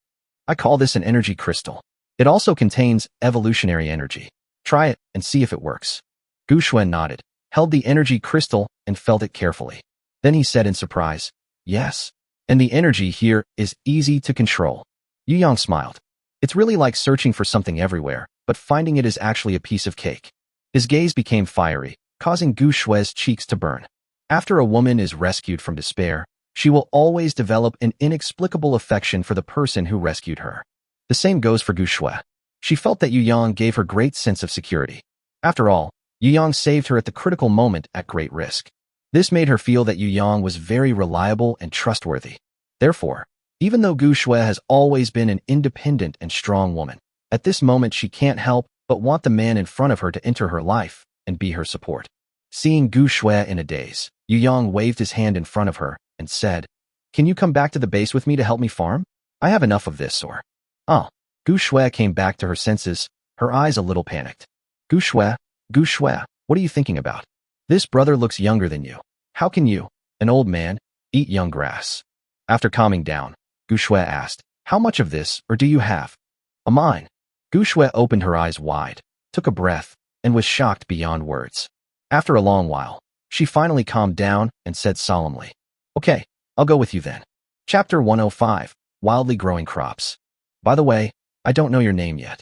"I call this an energy crystal. It also contains evolutionary energy. Try it and see if it works." Gu Shue nodded, held the energy crystal, and felt it carefully. Then he said in surprise, "Yes. And the energy here is easy to control." Yu Yang smiled. It's really like searching for something everywhere, but finding it is actually a piece of cake. His gaze became fiery, causing Gu Shue's cheeks to burn. After a woman is rescued from despair, she will always develop an inexplicable affection for the person who rescued her. The same goes for Gu Shue. She felt that Yu Yang gave her great sense of security. After all, Yu Yang saved her at the critical moment at great risk. This made her feel that Yu Yang was very reliable and trustworthy. Therefore, even though Gu Shue has always been an independent and strong woman, at this moment she can't help but want the man in front of her to enter her life and be her support. Seeing Gu Shue in a daze, Yu Yang waved his hand in front of her and said, "Can you come back to the base with me to help me farm? I have enough of this, or..." "Oh." Gu Shue came back to her senses, her eyes a little panicked. Gu Shue, what are you thinking about? This brother looks younger than you. How can you, an old man, eat young grass?" After calming down, Gu Shue asked, "How much of this, or do you have?" "A mine." Gu Shue opened her eyes wide, took a breath, and was shocked beyond words. After a long while, she finally calmed down and said solemnly, "Okay, I'll go with you then." Chapter 105, Wildly Growing Crops. "By the way, I don't know your name yet."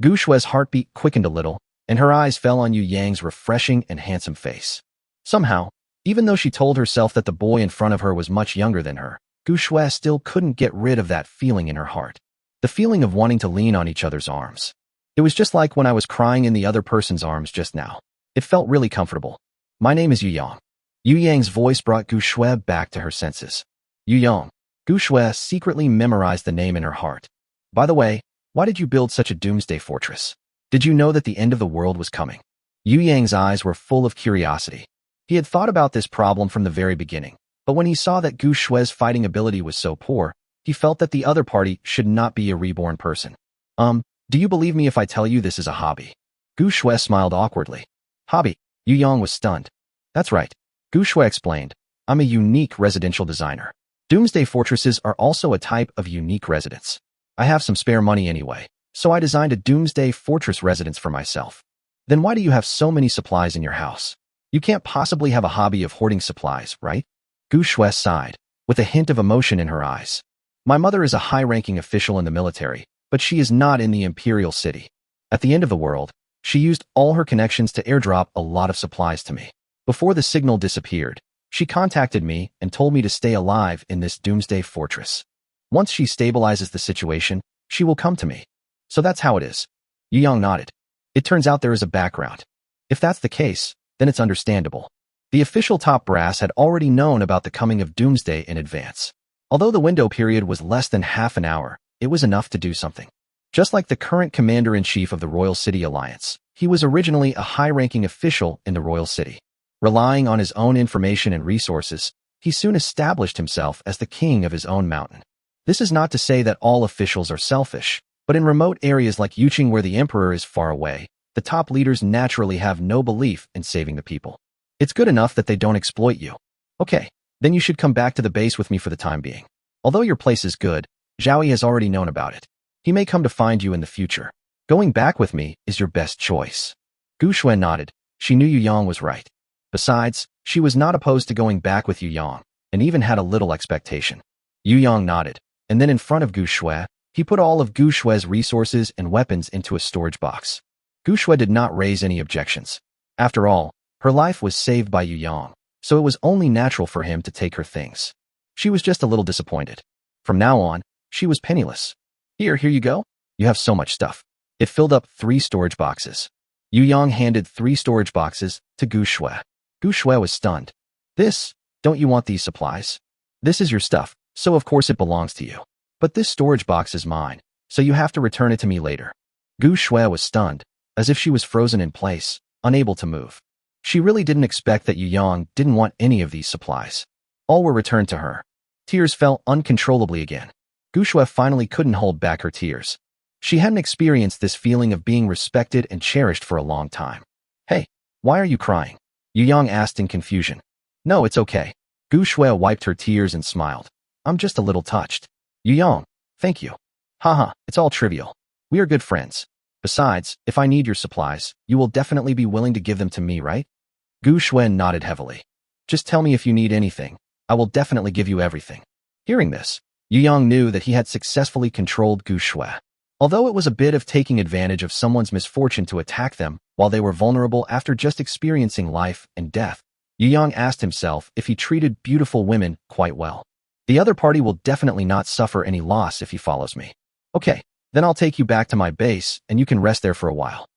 Gu Shue's heartbeat quickened a little, and her eyes fell on Yu Yang's refreshing and handsome face. Somehow, even though she told herself that the boy in front of her was much younger than her, Gu Shue still couldn't get rid of that feeling in her heart. The feeling of wanting to lean on each other's arms. It was just like when I was crying in the other person's arms just now. It felt really comfortable. "My name is Yu Yang." Yu Yang's voice brought Gu Shue back to her senses. Yu Yang. Gu Shue secretly memorized the name in her heart. "By the way, why did you build such a doomsday fortress? Did you know that the end of the world was coming?" Yu Yang's eyes were full of curiosity. He had thought about this problem from the very beginning, but when he saw that Gu Shue's fighting ability was so poor, he felt that the other party should not be a reborn person. Do you believe me if I tell you this is a hobby?" Gu Shue smiled awkwardly. "Hobby?" Yu Yang was stunned. "That's right," Gu Shue explained. "I'm a unique residential designer. Doomsday fortresses are also a type of unique residence. I have some spare money anyway, so I designed a doomsday fortress residence for myself." "Then why do you have so many supplies in your house? You can't possibly have a hobby of hoarding supplies, right?" Gu Shue sighed, with a hint of emotion in her eyes. "My mother is a high-ranking official in the military, but she is not in the imperial city. At the end of the world, she used all her connections to airdrop a lot of supplies to me. Before the signal disappeared, she contacted me and told me to stay alive in this doomsday fortress. Once she stabilizes the situation, she will come to me. So that's how it is." Yu Yang nodded. "It turns out there is a background. If that's the case, then it's understandable." The official top brass had already known about the coming of Doomsday in advance. Although the window period was less than half an hour, it was enough to do something. Just like the current commander-in-chief of the Royal City Alliance, he was originally a high-ranking official in the Royal City. Relying on his own information and resources, he soon established himself as the king of his own mountain. This is not to say that all officials are selfish, but in remote areas like Yuqing where the emperor is far away, the top leaders naturally have no belief in saving the people. It's good enough that they don't exploit you. "Okay, then you should come back to the base with me for the time being. Although your place is good, Zhaoyi has already known about it. He may come to find you in the future. Going back with me is your best choice." Gu Shue nodded. She knew Yu Yang was right. Besides, she was not opposed to going back with Yu Yang, and even had a little expectation. Yu Yang nodded, and then in front of Gu Shue, he put all of Gu Shue's resources and weapons into a storage box. Gu Shue did not raise any objections. After all, her life was saved by Yu Yang, so it was only natural for him to take her things. She was just a little disappointed. From now on, she was penniless. Here you go. You have so much stuff." It filled up 3 storage boxes. Yu Yang handed 3 storage boxes to Gu Shue. Gu Shue was stunned. "Don't you want these supplies?" This is your stuff, so of course it belongs to you. But this storage box is mine, so you have to return it to me later. Gu Shui was stunned, as if she was frozen in place, unable to move. She really didn't expect that Yu Yang didn't want any of these supplies. All were returned to her. Tears fell uncontrollably again. Gu Shui finally couldn't hold back her tears. She hadn't experienced this feeling of being respected and cherished for a long time. Hey, why are you crying? Yu Yang asked in confusion. No, it's okay. Gu Shui wiped her tears and smiled. I'm just a little touched. Yu Yang, thank you. Haha, it's all trivial. We are good friends. Besides, if I need your supplies, you will definitely be willing to give them to me, right? Gu Shui nodded heavily. Just tell me if you need anything. I will definitely give you everything. Hearing this, Yu Yang knew that he had successfully controlled Gu Shui. Although it was a bit of taking advantage of someone's misfortune to attack them while they were vulnerable after just experiencing life and death, Yu Yang asked himself if he treated beautiful women quite well. The other party will definitely not suffer any loss if he follows me. Okay, then I'll take you back to my base and you can rest there for a while.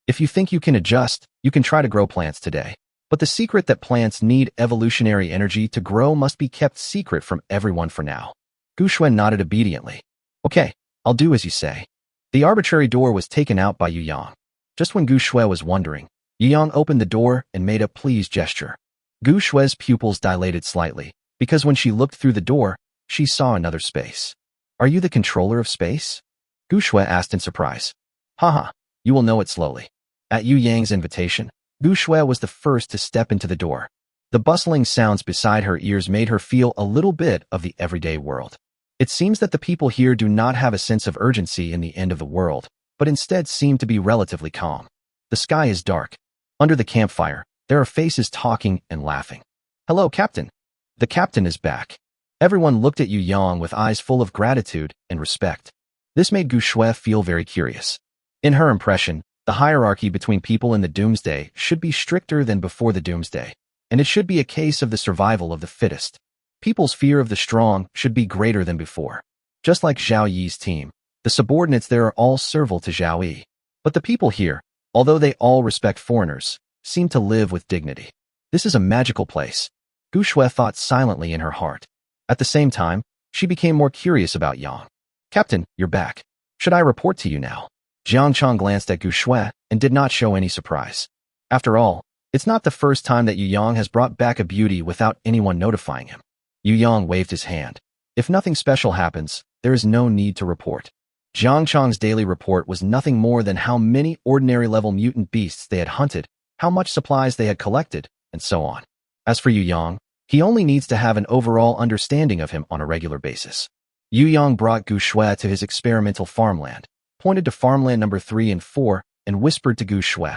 If you think you can adjust, you can try to grow plants today. But the secret that plants need evolutionary energy to grow must be kept secret from everyone for now. Gu Shui nodded obediently. Okay, I'll do as you say. The arbitrary door was taken out by Yu Yang. Just when Gu Shui was wondering, Yu Yang opened the door and made a please gesture. Gu Shui's pupils dilated slightly, because when she looked through the door, she saw another space. Are you the controller of space? Gu Shui asked in surprise. Haha, you will know it slowly. At Yu Yang's invitation, Gu Shui was the first to step into the door. The bustling sounds beside her ears made her feel a little bit of the everyday world. It seems that the people here do not have a sense of urgency in the end of the world, but instead seem to be relatively calm. The sky is dark. Under the campfire, there are faces talking and laughing. Hello, Captain. The captain is back. Everyone looked at Yu Yang with eyes full of gratitude and respect. This made Gu Shui feel very curious. In her impression, the hierarchy between people in the Doomsday should be stricter than before the Doomsday, and it should be a case of the survival of the fittest. People's fear of the strong should be greater than before. Just like Zhao Yi's team, the subordinates there are all servile to Zhao Yi. But the people here, although they all respect foreigners, seem to live with dignity. This is a magical place. Gu Shui thought silently in her heart. At the same time, she became more curious about Yang. Captain, you're back. Should I report to you now? Jiang Chong glanced at Gu Shui and did not show any surprise. After all, it's not the first time that Yu Yang has brought back a beauty without anyone notifying him. Yu Yang waved his hand. If nothing special happens, there is no need to report. Jiang Chong's daily report was nothing more than how many ordinary-level mutant beasts they had hunted, how much supplies they had collected, and so on. As for Yu Yang, he only needs to have an overall understanding of him on a regular basis. Yu Yang brought Gu Shui to his experimental farmland, pointed to farmland number 3 and 4, and whispered to Gu Shui,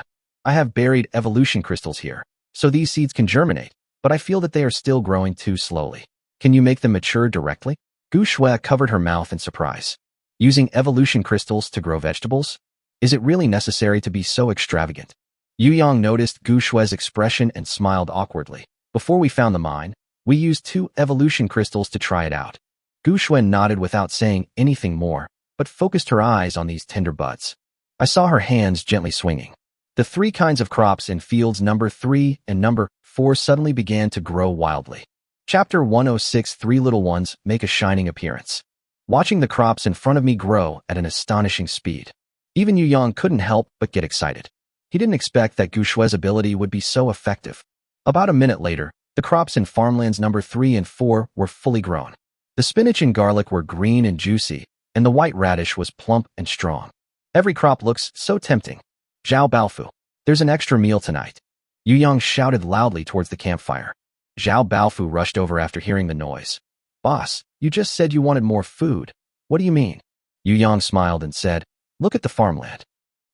I have buried evolution crystals here, so these seeds can germinate, but I feel that they are still growing too slowly. Can you make them mature directly? Gu Shui covered her mouth in surprise. Using evolution crystals to grow vegetables? Is it really necessary to be so extravagant? Yu Yang noticed Gu Shui's expression and smiled awkwardly. Before we found the mine, we used 2 evolution crystals to try it out. Gu Shui nodded without saying anything more, but focused her eyes on these tender buds. I saw her hands gently swinging. The 3 kinds of crops in fields number 3 and number 4 suddenly began to grow wildly. Chapter 106 3 little ones make a shining appearance. Watching the crops in front of me grow at an astonishing speed. Even Yu Yang couldn't help but get excited. He didn't expect that Gu Shui's ability would be so effective. About a minute later, the crops in farmlands number 3 and 4 were fully grown. The spinach and garlic were green and juicy, and the white radish was plump and strong. Every crop looks so tempting. Zhao Baofu, there's an extra meal tonight. Yu Yang shouted loudly towards the campfire. Zhao Baofu rushed over after hearing the noise. Boss, you just said you wanted more food. What do you mean? Yu Yang smiled and said, look at the farmland.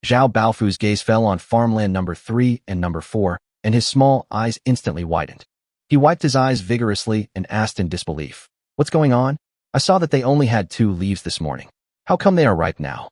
Zhao Baofu's gaze fell on farmland number 3 and number 4, and his small eyes instantly widened. He wiped his eyes vigorously and asked in disbelief, what's going on? I saw that they only had 2 leaves this morning. How come they are ripe now?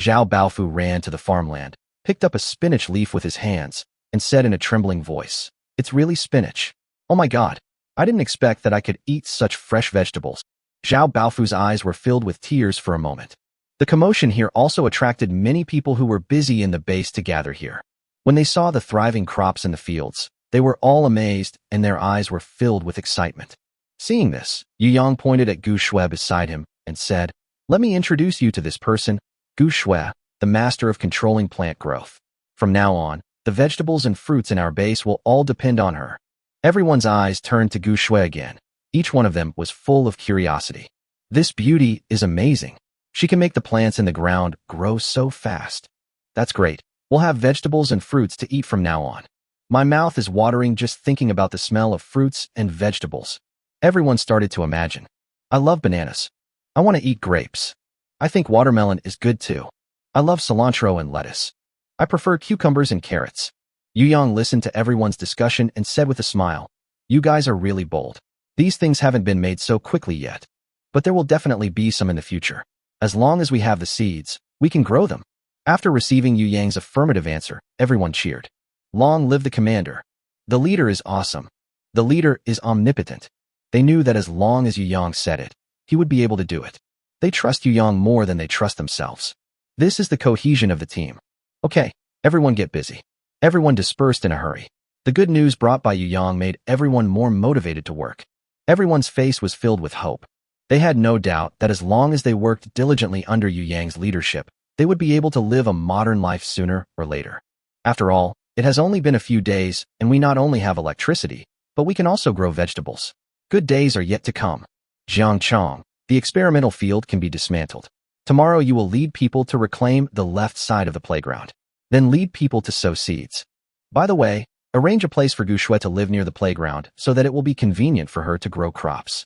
Zhao Baofu ran to the farmland, picked up a spinach leaf with his hands, and said in a trembling voice, it's really spinach. Oh my god, I didn't expect that I could eat such fresh vegetables. Zhao Baofu's eyes were filled with tears for a moment. The commotion here also attracted many people who were busy in the base to gather here. When they saw the thriving crops in the fields, they were all amazed and their eyes were filled with excitement. Seeing this, Yu Yang pointed at Gu Shui beside him and said, "Let me introduce you to this person, Gu Shui, the master of controlling plant growth. From now on, the vegetables and fruits in our base will all depend on her." Everyone's eyes turned to Gu Shui again. Each one of them was full of curiosity. This beauty is amazing. She can make the plants in the ground grow so fast. That's great. We'll have vegetables and fruits to eat from now on. My mouth is watering just thinking about the smell of fruits and vegetables. Everyone started to imagine. I love bananas. I want to eat grapes. I think watermelon is good too. I love cilantro and lettuce. I prefer cucumbers and carrots. Yu Yang listened to everyone's discussion and said with a smile, "You guys are really bold. These things haven't been made so quickly yet. But there will definitely be some in the future. As long as we have the seeds, we can grow them." After receiving Yu Yang's affirmative answer, everyone cheered. Long live the commander. The leader is awesome. The leader is omnipotent. They knew that as long as Yu Yang said it, he would be able to do it. They trust Yu Yang more than they trust themselves. This is the cohesion of the team. Okay, everyone get busy. Everyone dispersed in a hurry. The good news brought by Yu Yang made everyone more motivated to work. Everyone's face was filled with hope. They had no doubt that as long as they worked diligently under Yu Yang's leadership, they would be able to live a modern life sooner or later. After all, it has only been a few days, and we not only have electricity, but we can also grow vegetables. Good days are yet to come. Jiang Chong, the experimental field can be dismantled. Tomorrow you will lead people to reclaim the left side of the playground. Then lead people to sow seeds. By the way, arrange a place for Gu Shui to live near the playground so that it will be convenient for her to grow crops.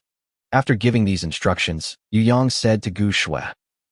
After giving these instructions, Yu Yang said to Gu Shui,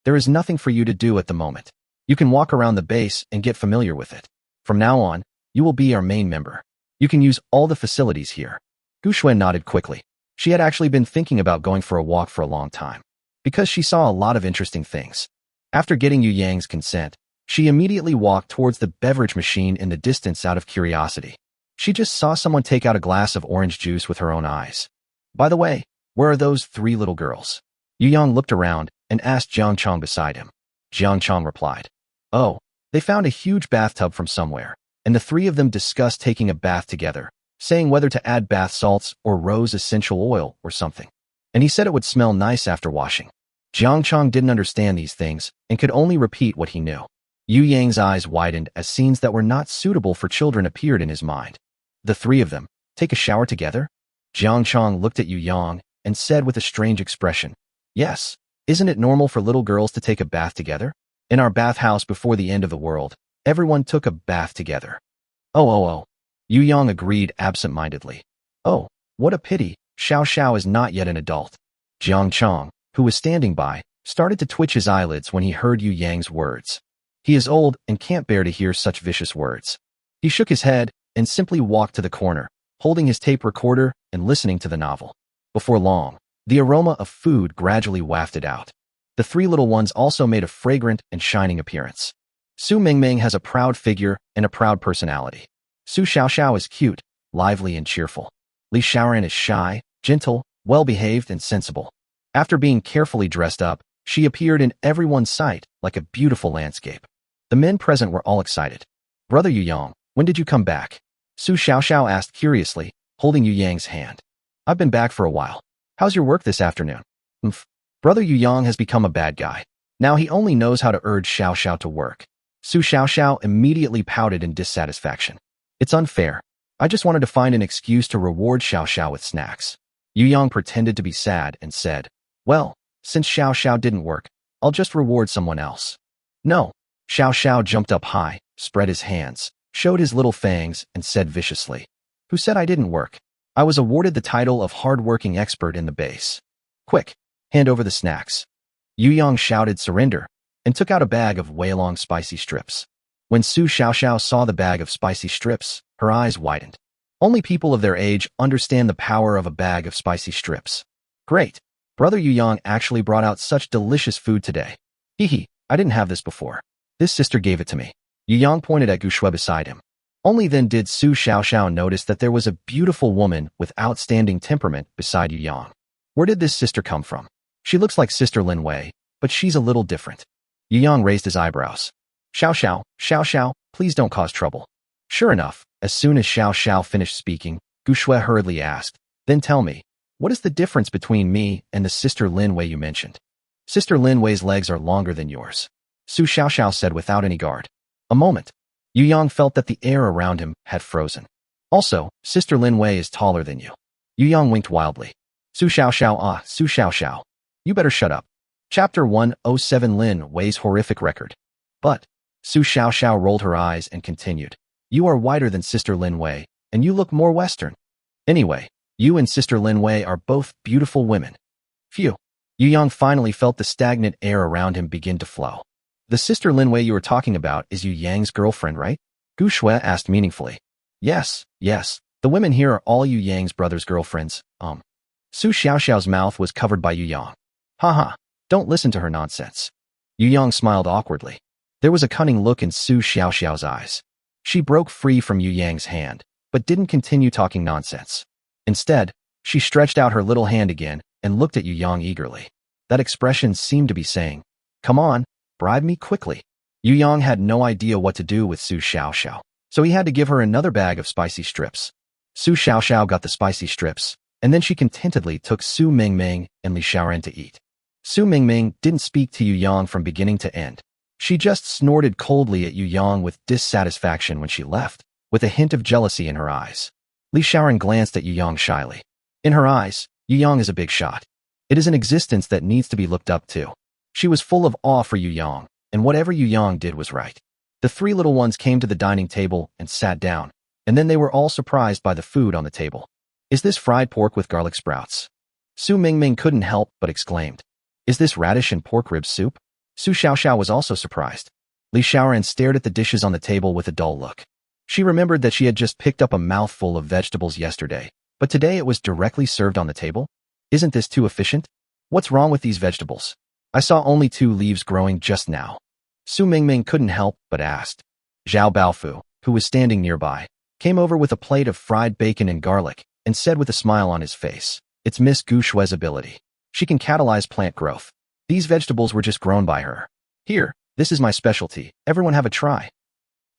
"There is nothing for you to do at the moment. You can walk around the base and get familiar with it. From now on, you will be our main member. You can use all the facilities here." Gu Shui nodded quickly. She had actually been thinking about going for a walk for a long time, because she saw a lot of interesting things. After getting Yu Yang's consent, she immediately walked towards the beverage machine in the distance out of curiosity. She just saw someone take out a glass of orange juice with her own eyes. By the way, where are those 3 little girls? Yu Yang looked around and asked Jiang Chong beside him. Jiang Chong replied, "Oh, they found a huge bathtub from somewhere, and the 3 of them discussed taking a bath together, saying whether to add bath salts or rose essential oil or something. And he said it would smell nice after washing." Jiang Chong didn't understand these things and could only repeat what he knew. Yu Yang's eyes widened as scenes that were not suitable for children appeared in his mind. The 3 of them take a shower together? Jiang Chong looked at Yu Yang and said with a strange expression, "Yes, isn't it normal for little girls to take a bath together? In our bathhouse before the end of the world, everyone took a bath together." Oh. Yu Yang agreed absent-mindedly. "Oh, what a pity, Xiao Xiao is not yet an adult." Jiang Chong, who was standing by, started to twitch his eyelids when he heard Yu Yang's words. He is old and can't bear to hear such vicious words. He shook his head and simply walked to the corner, holding his tape recorder and listening to the novel. Before long, the aroma of food gradually wafted out. The 3 little ones also made a fragrant and shining appearance. Su Mingming has a proud figure and a proud personality. Su Xiaoxiao is cute, lively, and cheerful. Li Xiaoran is shy, gentle, well-behaved, and sensible. After being carefully dressed up, she appeared in everyone's sight like a beautiful landscape. The men present were all excited. "Brother Yu Yang, when did you come back?" Su Xiaoxiao asked curiously, holding Yu Yang's hand. "I've been back for a while. How's your work this afternoon?" Brother Yu Yang has become a bad guy. Now he only knows how to urge Xiaoxiao to work. Su Xiaoxiao immediately pouted in dissatisfaction. "It's unfair. I just wanted to find an excuse to reward Xiaoxiao with snacks." Yu Yang pretended to be sad and said, "Well, since Xiaoxiao didn't work, I'll just reward someone else." "No." Xiaoxiao jumped up high, spread his hands, showed his little fangs, and said viciously, "Who said I didn't work? I was awarded the title of hard-working expert in the base. Quick, hand over the snacks." Yu Yang shouted surrender and took out a bag of way-long spicy strips. When Su Xiaoxiao saw the bag of spicy strips, her eyes widened. Only people of their age understand the power of a bag of spicy strips. "Great. Brother Yu Yang actually brought out such delicious food today. Hee, I didn't have this before. This sister gave it to me." Yu Yang pointed at Gu Shui beside him. Only then did Su Xiaoxiao notice that there was a beautiful woman with outstanding temperament beside Yu Yang. Where did this sister come from? She looks like Sister Lin Wei, but she's a little different. Yu Yang raised his eyebrows. Xiao, please don't cause trouble." Sure enough, as soon as Xiao finished speaking, Gu Shui hurriedly asked, "Then tell me, What is the difference between me and the Sister Lin Wei you mentioned? Sister Lin Wei's legs are longer than yours, Su Xiaoxiao said without any guard. A moment. Yu Yang felt that the air around him had frozen. Also, Sister Lin Wei is taller than you. Yu Yang winked wildly. Su Xiaoxiao. You better shut up. Chapter 107 Lin Wei's horrific record. But, Su Xiaoxiao rolled her eyes and continued. You are whiter than Sister Lin Wei, and you look more Western. Anyway, you and Sister Lin Wei are both beautiful women. Phew. Yu Yang finally felt the stagnant air around him begin to flow. The Sister Lin Wei you were talking about is Yu Yang's girlfriend, right? Gu Shui asked meaningfully. Yes. The women here are all Yu Yang's brother's girlfriends. Su Xiaoxiao's mouth was covered by Yu Yang. Haha, don't listen to her nonsense. Yu Yang smiled awkwardly. There was a cunning look in Su Xiaoxiao's eyes. She broke free from Yu Yang's hand, but didn't continue talking nonsense. Instead, she stretched out her little hand again and looked at Yu Yang eagerly. That expression seemed to be saying, come on, bribe me quickly. Yu Yang had no idea what to do with Su Xiaoxiao, so he had to give her another bag of spicy strips. Su Xiaoxiao got the spicy strips, and then she contentedly took Su Mingming and Li Xiaoren to eat. Su Mingming didn't speak to Yu Yang from beginning to end. She just snorted coldly at Yu Yang with dissatisfaction when she left, with a hint of jealousy in her eyes. Li Xiaoren glanced at Yu Yang shyly. In her eyes, Yu Yang is a big shot. It is an existence that needs to be looked up to. She was full of awe for Yu Yang, and whatever Yu Yang did was right. The three little ones came to the dining table and sat down, and then they were all surprised by the food on the table. Is this fried pork with garlic sprouts? Su Mingming couldn't help but exclaimed. Is this radish and pork rib soup? Su Xiaoxiao was also surprised. Li Xiaoren stared at the dishes on the table with a dull look. She remembered that she had just picked up a mouthful of vegetables yesterday, but today it was directly served on the table? Isn't this too efficient? What's wrong with these vegetables? I saw only 2 leaves growing just now. Su Mingming couldn't help but asked. Zhao Baofu, who was standing nearby, came over with a plate of fried bacon and garlic and said with a smile on his face, it's Miss Gu Shui's ability. She can catalyze plant growth. These vegetables were just grown by her. Here, this is my specialty. Everyone have a try.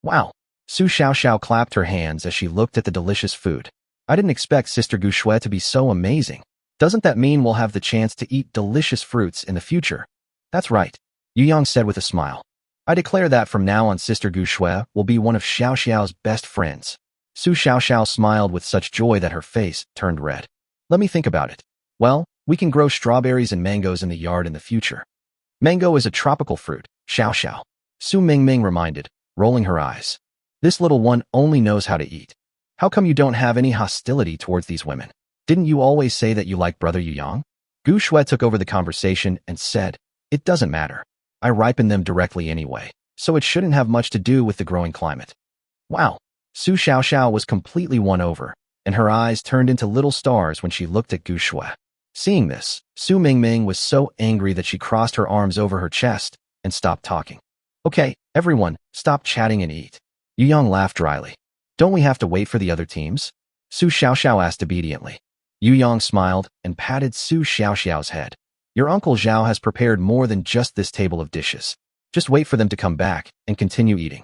Wow. Su Xiaoxiao clapped her hands as she looked at the delicious food. I didn't expect Sister Gu Shui to be so amazing. Doesn't that mean we'll have the chance to eat delicious fruits in the future? That's right, Yu Yang said with a smile. I declare that from now on Sister Gu Shui will be one of Xiaoxiao's best friends. Su Xiaoxiao smiled with such joy that her face turned red. Let me think about it. Well, we can grow strawberries and mangoes in the yard in the future. Mango is a tropical fruit, Xiaoxiao. Su Mingming reminded, rolling her eyes. This little one only knows how to eat. How come you don't have any hostility towards these women? Didn't you always say that you like Brother Yu Yang? Gu Shui took over the conversation and said, it doesn't matter. I ripen them directly anyway, so it shouldn't have much to do with the growing climate. Wow. Su Xiaoxiao was completely won over, and her eyes turned into little stars when she looked at Gu Shui. Seeing this, Su Mingming was so angry that she crossed her arms over her chest and stopped talking. Okay, everyone, stop chatting and eat. Yu Yang laughed dryly. Don't we have to wait for the other teams? Su Xiaoxiao asked obediently. Yu Yang smiled and patted Su Xiaoxiao's head. Your Uncle Zhao has prepared more than just this table of dishes. Just wait for them to come back and continue eating.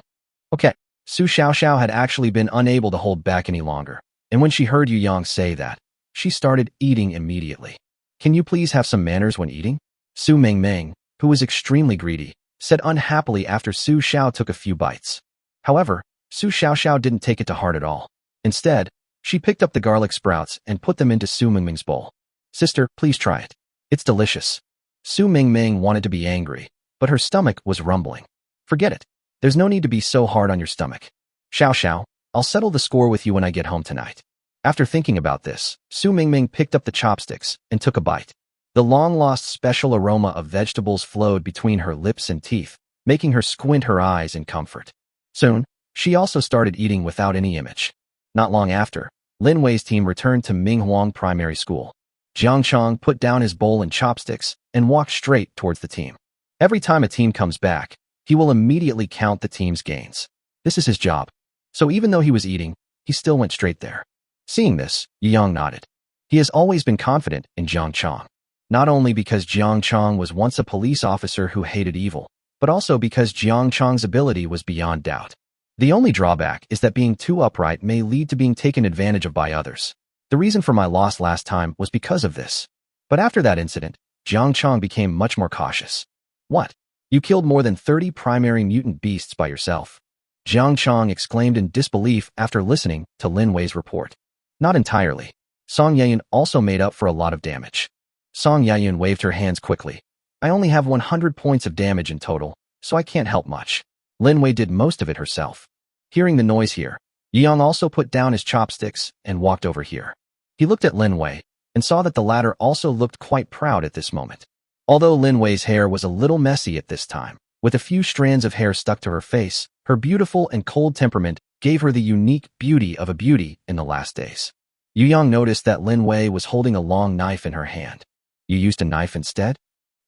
Okay. Su Xiaoxiao had actually been unable to hold back any longer, and when she heard Yu Yang say that, she started eating immediately. Can you please have some manners when eating? Su Mingming, who was extremely greedy, said unhappily after Su Xiao took a few bites. However, Su Xiaoxiao didn't take it to heart at all. Instead, she picked up the garlic sprouts and put them into Su Mingming's bowl. Sister, please try it. It's delicious. Su Mingming wanted to be angry, but her stomach was rumbling. Forget it. There's no need to be so hard on your stomach. Xiao, I'll settle the score with you when I get home tonight. After thinking about this, Su Mingming picked up the chopsticks and took a bite. The long-lost special aroma of vegetables flowed between her lips and teeth, making her squint her eyes in comfort. Soon, she also started eating without any image. Not long after, Lin Wei's team returned to Minghuang Primary School. Jiang Chong put down his bowl and chopsticks and walked straight towards the team. Every time a team comes back, he will immediately count the team's gains. This is his job. So even though he was eating, he still went straight there. Seeing this, Yu Yang nodded. He has always been confident in Jiang Chong. Not only because Jiang Chong was once a police officer who hated evil, but also because Jiang Chong's ability was beyond doubt. The only drawback is that being too upright may lead to being taken advantage of by others. The reason for my loss last time was because of this. But after that incident, Jiang Chong became much more cautious. What? You killed more than 30 primary mutant beasts by yourself? Jiang Chong exclaimed in disbelief after listening to Lin Wei's report. Not entirely. Song Yayan also made up for a lot of damage. Song Yayan waved her hands quickly. I only have 100 points of damage in total, so I can't help much. Lin Wei did most of it herself. Hearing the noise here, Yang also put down his chopsticks and walked over here. He looked at Lin Wei and saw that the latter also looked quite proud at this moment. Although Lin Wei's hair was a little messy at this time, with a few strands of hair stuck to her face, her beautiful and cold temperament gave her the unique beauty of a beauty in the last days. Yu Yang noticed that Lin Wei was holding a long knife in her hand. You used a knife instead?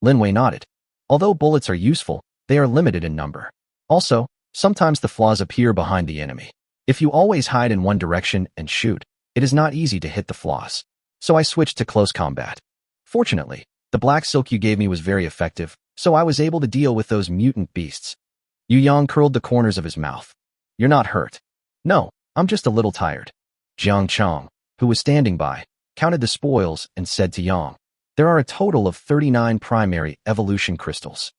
Lin Wei nodded. Although bullets are useful, they are limited in number. Also, sometimes the flaws appear behind the enemy. If you always hide in one direction and shoot, it is not easy to hit the flaws. So I switched to close combat. Fortunately, the black silk you gave me was very effective, so I was able to deal with those mutant beasts. Yu Yang curled the corners of his mouth. You're not hurt. No, I'm just a little tired. Jiang Chong, who was standing by, counted the spoils and said to Yang, there are a total of 39 primary evolution crystals.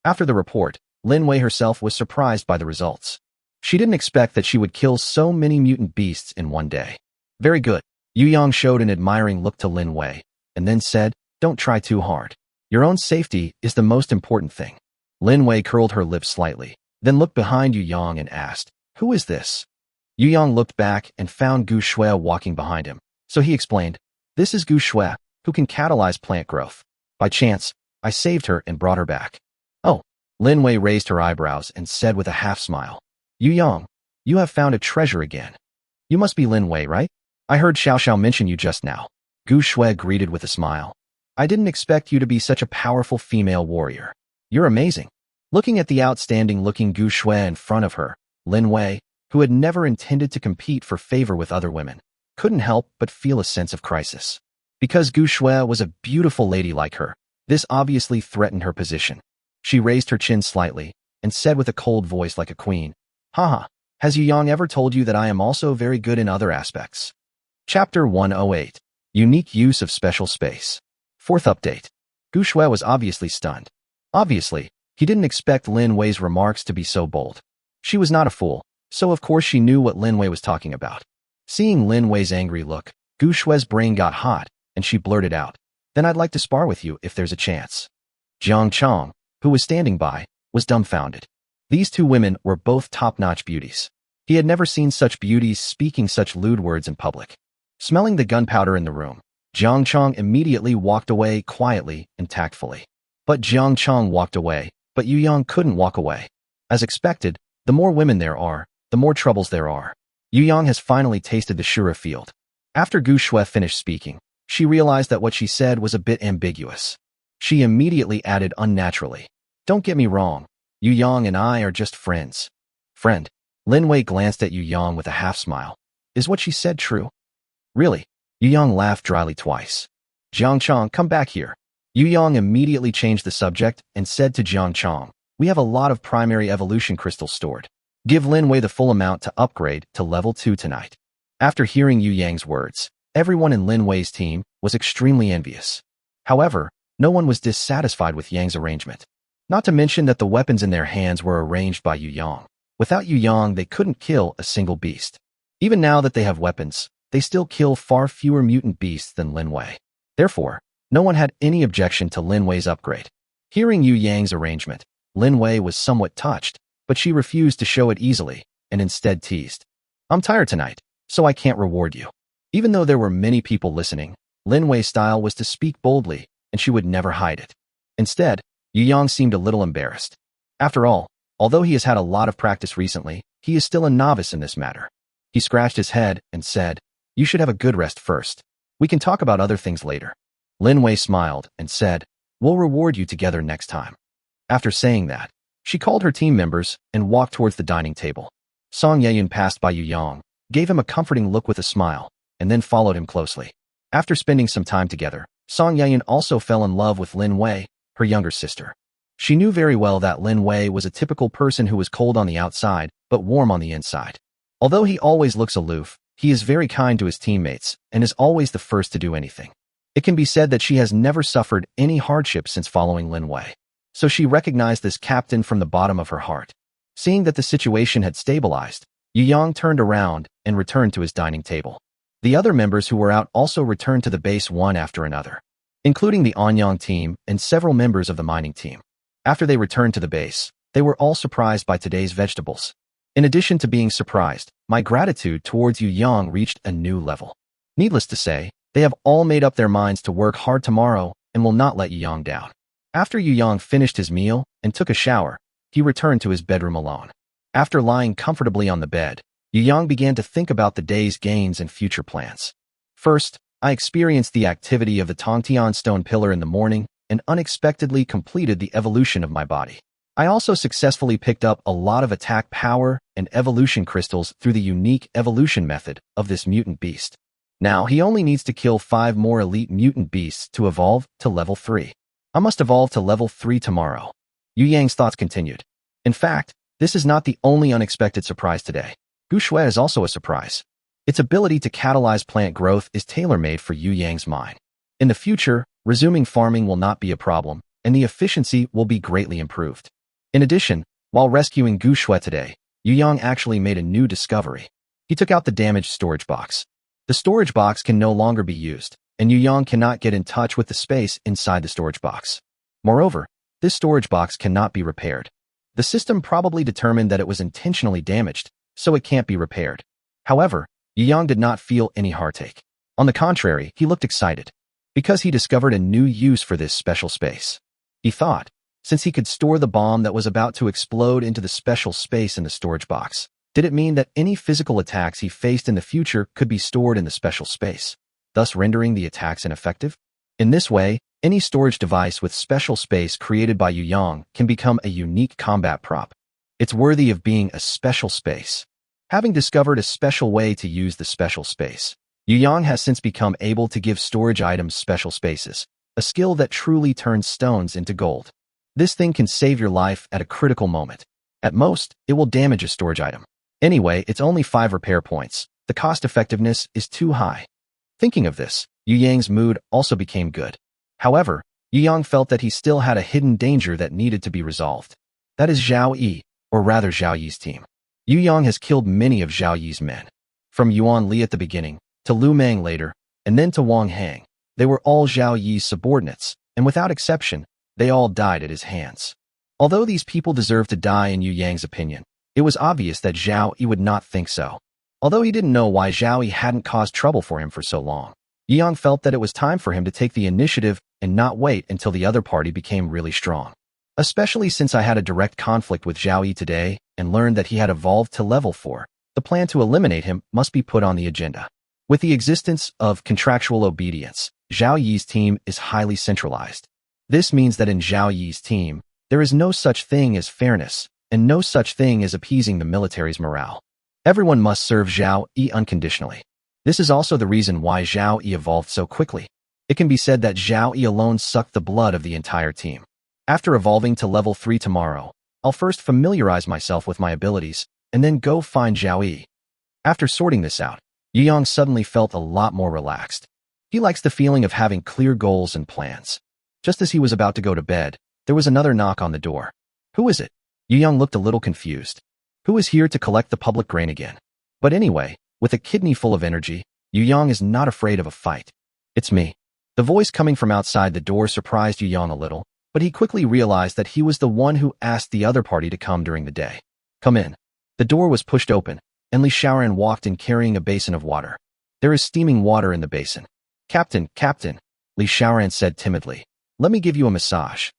After the report, Lin Wei herself was surprised by the results. She didn't expect that she would kill so many mutant beasts in one day. Very good. Yu Yang showed an admiring look to Lin Wei, and then said, don't try too hard. Your own safety is the most important thing. Lin Wei curled her lips slightly, then looked behind Yu Yang and asked, who is this? Yu Yang looked back and found Gu Shui walking behind him, so he explained, this is Gu Shui, who can catalyze plant growth. By chance, I saved her and brought her back. Oh. Lin Wei raised her eyebrows and said with a half-smile, Yu Yang, you have found a treasure again. You must be Lin Wei, right? I heard Xiao Xiao mention you just now. Gu Shui greeted with a smile. I didn't expect you to be such a powerful female warrior. You're amazing. Looking at the outstanding-looking Gu Shui in front of her, Lin Wei, who had never intended to compete for favor with other women, couldn't help but feel a sense of crisis. Because Gu Shui was a beautiful lady like her, this obviously threatened her position. She raised her chin slightly and said with a cold voice like a queen, haha, has Yu Yang ever told you that I am also very good in other aspects? Chapter 108. Unique Use of Special Space. Fourth update. Gu Shui was obviously stunned. Obviously, he didn't expect Lin Wei's remarks to be so bold. She was not a fool, so of course she knew what Lin Wei was talking about. Seeing Lin Wei's angry look, Gu Shui's brain got hot, and she blurted out, then I'd like to spar with you if there's a chance. Jiang Chong, who was standing by, was dumbfounded. These two women were both top-notch beauties. He had never seen such beauties speaking such lewd words in public. Smelling the gunpowder in the room, Jiang Chong immediately walked away quietly and tactfully. But Jiang Chong walked away, but Yu Yang couldn't walk away. As expected, the more women there are, the more troubles there are. Yu Yang has finally tasted the Shura field. After Gu Shui finished speaking, she realized that what she said was a bit ambiguous. She immediately added unnaturally, don't get me wrong, Yu Yang and I are just friends. Friend. Lin Wei glanced at Yu Yang with a half-smile. Is what she said true? Really? Yu Yang laughed dryly twice. Jiang Chong, come back here. Yu Yang immediately changed the subject and said to Jiang Chong, we have a lot of primary evolution crystals stored. Give Lin Wei the full amount to upgrade to level 2 tonight. After hearing Yu Yang's words, everyone in Lin Wei's team was extremely envious. However, no one was dissatisfied with Yang's arrangement. Not to mention that the weapons in their hands were arranged by Yu Yang. Without Yu Yang, they couldn't kill a single beast. Even now that they have weapons, they still kill far fewer mutant beasts than Lin Wei. Therefore, no one had any objection to Lin Wei's upgrade. Hearing Yu Yang's arrangement, Lin Wei was somewhat touched, but she refused to show it easily, and instead teased. I'm tired tonight, so I can't reward you. Even though there were many people listening, Lin Wei's style was to speak boldly, and she would never hide it. Instead, Yu Yang seemed a little embarrassed. After all, although he has had a lot of practice recently, he is still a novice in this matter. He scratched his head and said, you should have a good rest first. We can talk about other things later. Lin Wei smiled and said, we'll reward you together next time. After saying that, she called her team members and walked towards the dining table. Song Yayan passed by Yu Yang, gave him a comforting look with a smile, and then followed him closely. After spending some time together, Song Yayan also fell in love with Lin Wei, her younger sister. She knew very well that Lin Wei was a typical person who was cold on the outside, but warm on the inside. Although he always looks aloof, He is very kind to his teammates and is always the first to do anything. It can be said that she has never suffered any hardship since following Lin Wei. So she recognized this captain from the bottom of her heart. Seeing that the situation had stabilized, Yu Yang turned around and returned to his dining table. The other members who were out also returned to the base one after another, including the Anyang team and several members of the mining team. After they returned to the base, they were all surprised by today's vegetables. In addition to being surprised, my gratitude towards Yu Yang reached a new level. Needless to say, they have all made up their minds to work hard tomorrow and will not let Yu Yang down. After Yu Yang finished his meal and took a shower, he returned to his bedroom alone. After lying comfortably on the bed, Yu Yang began to think about the day's gains and future plans. First, I experienced the activity of the Tongtian stone pillar in the morning and unexpectedly completed the evolution of my body. I also successfully picked up a lot of attack power and evolution crystals through the unique evolution method of this mutant beast. Now he only needs to kill 5 more elite mutant beasts to evolve to level 3. I must evolve to level 3 tomorrow. Yu Yang's thoughts continued. In fact, this is not the only unexpected surprise today. Gushui is also a surprise. Its ability to catalyze plant growth is tailor-made for Yu Yang's mind. In the future, resuming farming will not be a problem, and the efficiency will be greatly improved. In addition, while rescuing Gushui today, Yu Yang actually made a new discovery. He took out the damaged storage box. The storage box can no longer be used, and Yu Yang cannot get in touch with the space inside the storage box. Moreover, this storage box cannot be repaired. The system probably determined that it was intentionally damaged, so it can't be repaired. However, Yu Yang did not feel any heartache. On the contrary, he looked excited, because he discovered a new use for this special space. He thought, since he could store the bomb that was about to explode into the special space in the storage box, did it mean that any physical attacks he faced in the future could be stored in the special space, thus rendering the attacks ineffective? In this way, any storage device with special space created by Yu Yang can become a unique combat prop. It's worthy of being a special space. Having discovered a special way to use the special space, Yu Yang has since become able to give storage items special spaces, a skill that truly turns stones into gold. This thing can save your life at a critical moment. At most, it will damage a storage item. Anyway, it's only 5 repair points. The cost effectiveness is too high. Thinking of this, Yu Yang's mood also became good. However, Yu Yang felt that he still had a hidden danger that needed to be resolved. That is Zhao Yi, or rather Zhao Yi's team. Yu Yang has killed many of Zhao Yi's men. From Yuan Li at the beginning, to Lu Meng later, and then to Wang Hang. They were all Zhao Yi's subordinates, and without exception, they all died at his hands. Although these people deserved to die in Yu Yang's opinion, it was obvious that Zhao Yi would not think so. Although he didn't know why Zhao Yi hadn't caused trouble for him for so long, Yu Yang felt that it was time for him to take the initiative and not wait until the other party became really strong. Especially since I had a direct conflict with Zhao Yi today and learned that he had evolved to level 4, the plan to eliminate him must be put on the agenda. With the existence of contractual obedience, Zhao Yi's team is highly centralized. This means that in Zhao Yi's team, there is no such thing as fairness, and no such thing as appeasing the military's morale. Everyone must serve Zhao Yi unconditionally. This is also the reason why Zhao Yi evolved so quickly. It can be said that Zhao Yi alone sucked the blood of the entire team. After evolving to level 3 tomorrow, I'll first familiarize myself with my abilities, and then go find Zhao Yi. After sorting this out, Yu Yang suddenly felt a lot more relaxed. He likes the feeling of having clear goals and plans. Just as he was about to go to bed, there was another knock on the door. Who is it? Yu Yang looked a little confused. Who is here to collect the public grain again? But anyway, with a kidney full of energy, Yu Yang is not afraid of a fight. It's me. The voice coming from outside the door surprised Yu Yang a little, but he quickly realized that he was the one who asked the other party to come during the day. Come in. The door was pushed open, and Li Xiaoran walked in carrying a basin of water. There is steaming water in the basin. Captain, Li Xiaoran said timidly. Let me give you a massage.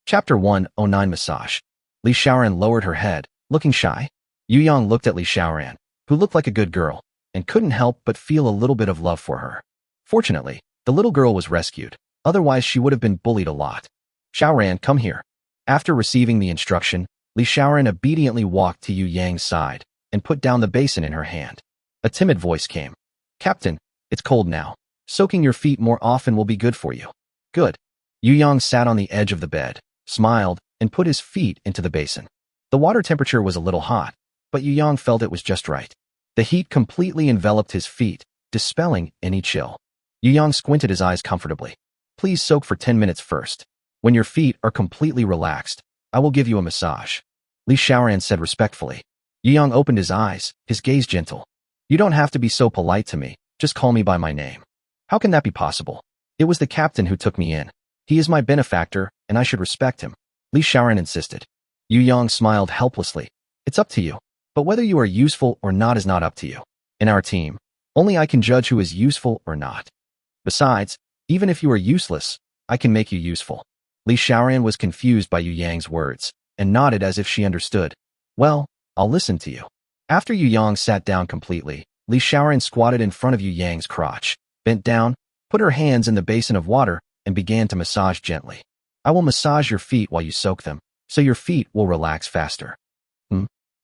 Chapter 109 Massage. Li Xiaoran lowered her head, looking shy. Yu Yang looked at Li Xiaoran, who looked like a good girl, and couldn't help but feel a little bit of love for her. Fortunately, the little girl was rescued, otherwise she would have been bullied a lot. Xiaoran, come here. After receiving the instruction, Li Xiaoran obediently walked to Yu Yang's side and put down the basin in her hand. A timid voice came. Captain, it's cold now. Soaking your feet more often will be good for you. Good. Yu Yang sat on the edge of the bed, smiled, and put his feet into the basin. The water temperature was a little hot, but Yu Yang felt it was just right. The heat completely enveloped his feet, dispelling any chill. Yu Yang squinted his eyes comfortably. Please soak for 10 minutes first. When your feet are completely relaxed, I will give you a massage. Li Xiaoran said respectfully. Yu Yang opened his eyes, his gaze gentle. You don't have to be so polite to me, just call me by my name. How can that be possible? It was the captain who took me in. He is my benefactor, and I should respect him. Li Xiaoran insisted. Yu Yang smiled helplessly. It's up to you. But whether you are useful or not is not up to you. In our team, only I can judge who is useful or not. Besides, even if you are useless, I can make you useful. Li Xiaoran was confused by Yu Yang's words, and nodded as if she understood. Well, I'll listen to you. After Yu Yang sat down completely, Li Xiaoran squatted in front of Yu Yang's crotch, bent down, put her hands in the basin of water, and began to massage gently. I will massage your feet while you soak them, so your feet will relax faster.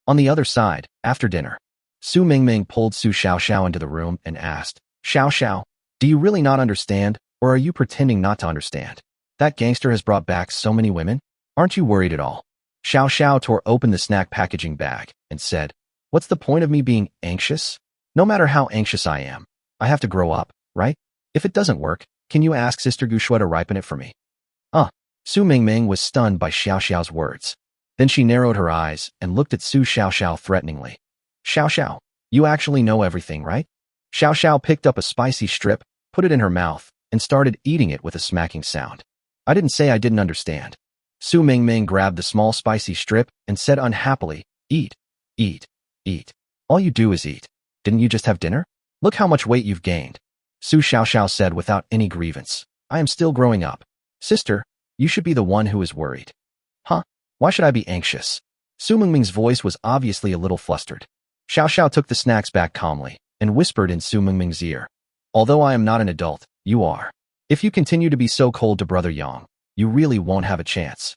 On the other side, after dinner, Su Mingming pulled Su Xiaoxiao into the room and asked, Xiaoxiao, do you really not understand, or are you pretending not to understand? That gangster has brought back so many women? Aren't you worried at all? Xiaoxiao tore open the snack packaging bag and said, what's the point of me being anxious? No matter how anxious I am, I have to grow up, right? If it doesn't work, can you ask Sister Gushue to ripen it for me? Su Mingming was stunned by Xiaoxiao's words. Then she narrowed her eyes and looked at Su Xiaoxiao threateningly. Xiaoxiao, you actually know everything, right? Xiaoxiao picked up a spicy strip, put it in her mouth, and started eating it with a smacking sound. I didn't say I didn't understand. Su Mingming grabbed the small spicy strip and said unhappily, eat, eat, eat. All you do is eat. Didn't you just have dinner? Look how much weight you've gained. Su Xiaoxiao said without any grievance. I am still growing up. Sister, you should be the one who is worried. Why should I be anxious? Su Mingming's voice was obviously a little flustered. Xiaoxiao took the snacks back calmly and whispered in Su Mingming's ear. Although I am not an adult, you are. If you continue to be so cold to Brother Yang, you really won't have a chance.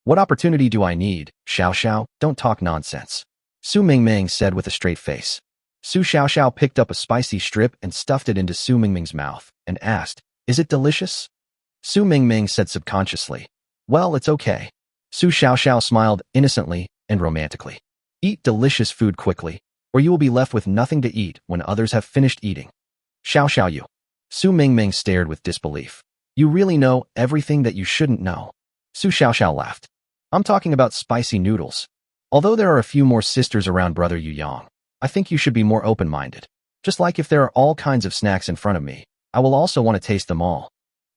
What opportunity do I need, Xiaoxiao? Don't talk nonsense. Su Mingming said with a straight face. Su Xiaoxiao picked up a spicy strip and stuffed it into Su Mingming's mouth and asked, is it delicious? Su Mingming said subconsciously, well, it's okay. Su Xiaoxiao smiled innocently and romantically. Eat delicious food quickly, or you will be left with nothing to eat when others have finished eating. Xiaoxiao you. Su Mingming stared with disbelief. You really know everything that you shouldn't know. Su Xiaoxiao laughed. I'm talking about spicy noodles. Although there are a few more sisters around Brother Yu Yang, I think you should be more open-minded. Just like if there are all kinds of snacks in front of me, I will also want to taste them all.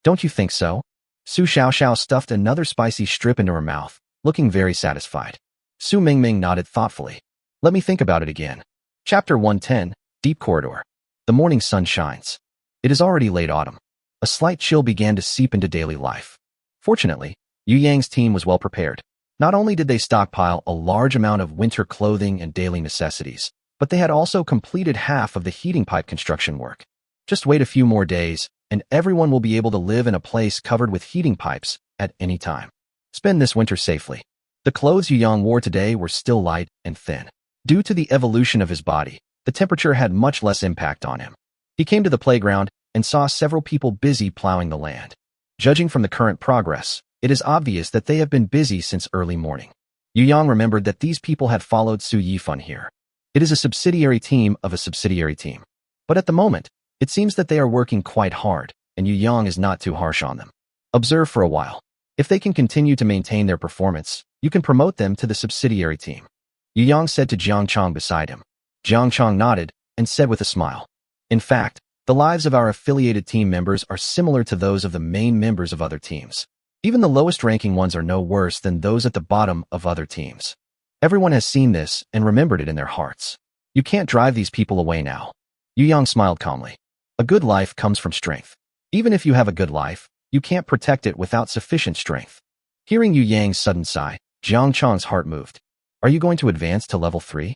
Don't you think so? Su Xiaoxiao stuffed another spicy strip into her mouth, looking very satisfied. Su Mingming nodded thoughtfully. Let me think about it again. Chapter 110, Deep Corridor. The morning sun shines. It is already late autumn. A slight chill began to seep into daily life. Fortunately, Yu Yang's team was well prepared. Not only did they stockpile a large amount of winter clothing and daily necessities, but they had also completed half of the heating pipe construction work. Just wait a few more days, and everyone will be able to live in a place covered with heating pipes at any time. Spend this winter safely. The clothes Yu Yang wore today were still light and thin. Due to the evolution of his body, the temperature had much less impact on him. He came to the playground and saw several people busy plowing the land. Judging from the current progress, it is obvious that they have been busy since early morning. Yu Yang remembered that these people had followed Su Yifan here. It is a subsidiary team of a subsidiary team. But at the moment, it seems that they are working quite hard, and Yu Yang is not too harsh on them. Observe for a while. If they can continue to maintain their performance, you can promote them to the subsidiary team. Yu Yang said to Jiang Chong beside him. Jiang Chong nodded and said with a smile. In fact, the lives of our affiliated team members are similar to those of the main members of other teams. Even the lowest ranking ones are no worse than those at the bottom of other teams. Everyone has seen this and remembered it in their hearts. You can't drive these people away now. Yu Yang smiled calmly. A good life comes from strength. Even if you have a good life, you can't protect it without sufficient strength. Hearing Yu Yang's sudden sigh, Jiang Chong's heart moved. Are you going to advance to level 3?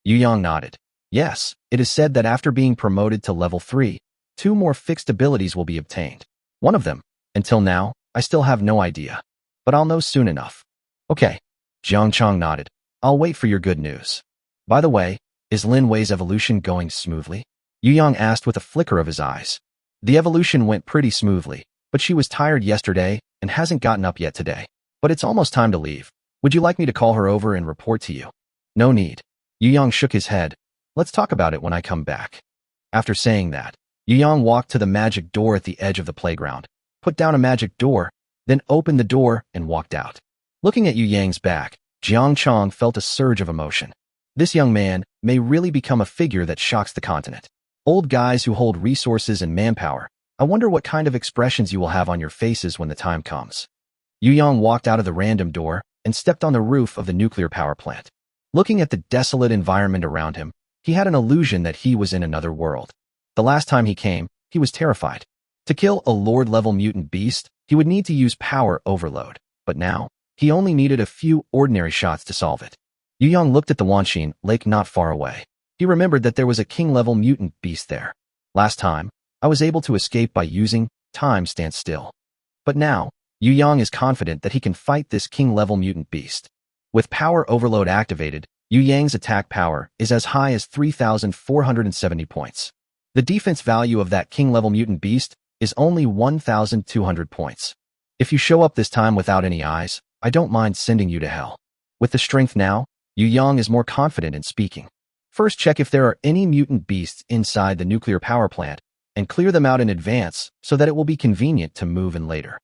Yu Yang nodded. Yes, it is said that after being promoted to level 3, 2 more fixed abilities will be obtained. One of them, until now, I still have no idea. But I'll know soon enough. Okay. Jiang Chong nodded. I'll wait for your good news. By the way, is Lin Wei's evolution going smoothly? Yu Yang asked with a flicker of his eyes. The evolution went pretty smoothly, but she was tired yesterday and hasn't gotten up yet today. But it's almost time to leave. Would you like me to call her over and report to you? No need. Yu Yang shook his head. Let's talk about it when I come back. After saying that, Yu Yang walked to the magic door at the edge of the playground, put down a magic door, then opened the door and walked out. Looking at Yu Yang's back, Jiang Chong felt a surge of emotion. This young man may really become a figure that shocks the continent. Old guys who hold resources and manpower, I wonder what kind of expressions you will have on your faces when the time comes. Yu Yang walked out of the random door and stepped on the roof of the nuclear power plant. Looking at the desolate environment around him, he had an illusion that he was in another world. The last time he came, he was terrified. To kill a Lord-level mutant beast, he would need to use power overload, but now, he only needed a few ordinary shots to solve it. Yu Yang looked at the Wanshin Lake not far away. He remembered that there was a king-level mutant beast there. Last time, I was able to escape by using time stand still. But now, Yu Yang is confident that he can fight this king-level mutant beast. With power overload activated, Yu Yang's attack power is as high as 3,470 points. The defense value of that king-level mutant beast is only 1,200 points. If you show up this time without any eyes, I don't mind sending you to hell. With the strength now, Yu Yang is more confident in speaking. First, check if there are any mutant beasts inside the nuclear power plant and clear them out in advance so that it will be convenient to move in later.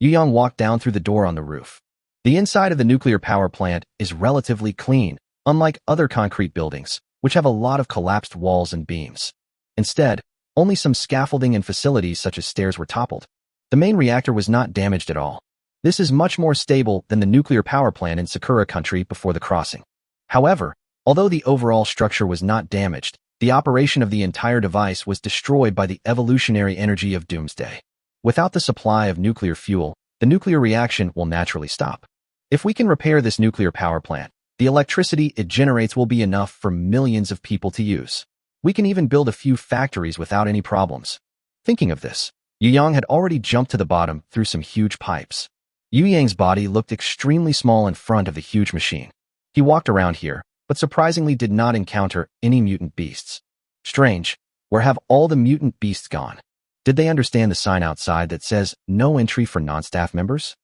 Yu Yang walked down through the door on the roof. The inside of the nuclear power plant is relatively clean, unlike other concrete buildings, which have a lot of collapsed walls and beams. Instead, only some scaffolding and facilities such as stairs were toppled. The main reactor was not damaged at all. This is much more stable than the nuclear power plant in Sakura country before the crossing. However, although the overall structure was not damaged, the operation of the entire device was destroyed by the evolutionary energy of Doomsday. Without the supply of nuclear fuel, the nuclear reaction will naturally stop. If we can repair this nuclear power plant, the electricity it generates will be enough for millions of people to use. We can even build a few factories without any problems. Thinking of this, Yu Yang had already jumped to the bottom through some huge pipes. Yu Yang's body looked extremely small in front of the huge machine. He walked around here, but surprisingly did not encounter any mutant beasts. Strange, where have all the mutant beasts gone? Did they understand the sign outside that says no entry for non-staff members?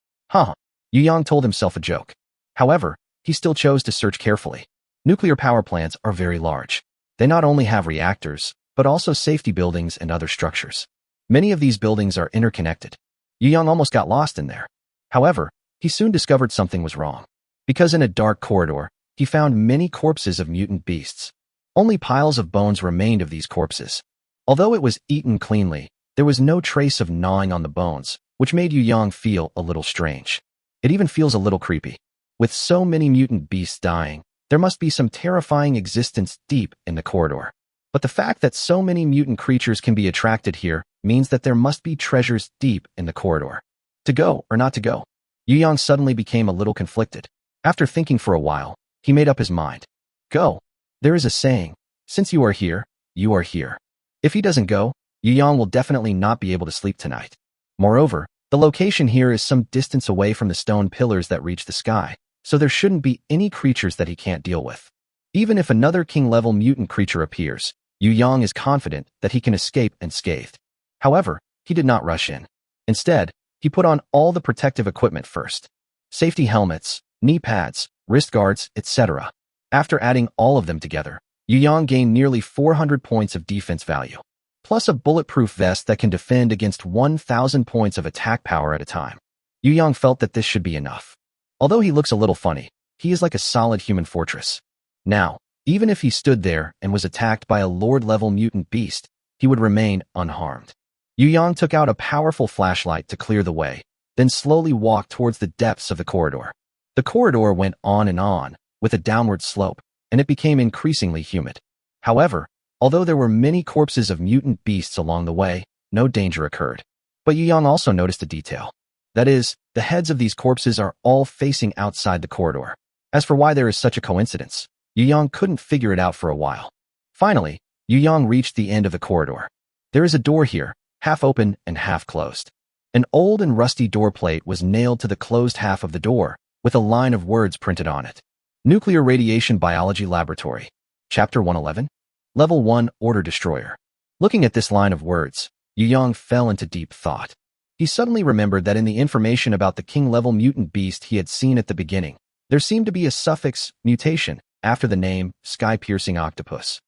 Yu Yang told himself a joke. However, he still chose to search carefully. Nuclear power plants are very large. They not only have reactors, but also safety buildings and other structures. Many of these buildings are interconnected. Yu Yang almost got lost in there. However, he soon discovered something was wrong. Because in a dark corridor, he found many corpses of mutant beasts. Only piles of bones remained of these corpses. Although it was eaten cleanly, there was no trace of gnawing on the bones, which made Yu Yang feel a little strange. It even feels a little creepy. With so many mutant beasts dying, there must be some terrifying existence deep in the corridor. But the fact that so many mutant creatures can be attracted here means that there must be treasures deep in the corridor. To go or not to go? Yu Yang suddenly became a little conflicted. After thinking for a while, he made up his mind. Go. There is a saying, since you are here, you are here. If he doesn't go, Yu Yang will definitely not be able to sleep tonight. Moreover, the location here is some distance away from the stone pillars that reach the sky, so there shouldn't be any creatures that he can't deal with. Even if another king-level mutant creature appears, Yu Yang is confident that he can escape unscathed. However, he did not rush in. Instead, he put on all the protective equipment first. Safety helmets, knee pads, wrist guards, etc. After adding all of them together, Yu Yang gained nearly 400 points of defense value, plus a bulletproof vest that can defend against 1,000 points of attack power at a time. Yu Yang felt that this should be enough. Although he looks a little funny, he is like a solid human fortress. Now, even if he stood there and was attacked by a Lord-level mutant beast, he would remain unharmed. Yu Yang took out a powerful flashlight to clear the way, then slowly walked towards the depths of the corridor. The corridor went on, with a downward slope, and it became increasingly humid. However, although there were many corpses of mutant beasts along the way, no danger occurred. But Yu Yang also noticed a detail. That is, the heads of these corpses are all facing outside the corridor. As for why there is such a coincidence, Yu Yang couldn't figure it out for a while. Finally, Yu Yang reached the end of the corridor. There is a door here, half open and half closed. An old and rusty door plate was nailed to the closed half of the door, with a line of words printed on it. Nuclear Radiation Biology Laboratory. Chapter 111. Level 1 Order Destroyer. Looking at this line of words, Yu Yang fell into deep thought. He suddenly remembered that in the information about the king-level mutant beast he had seen at the beginning, there seemed to be a suffix, mutation, after the name, sky-piercing octopus.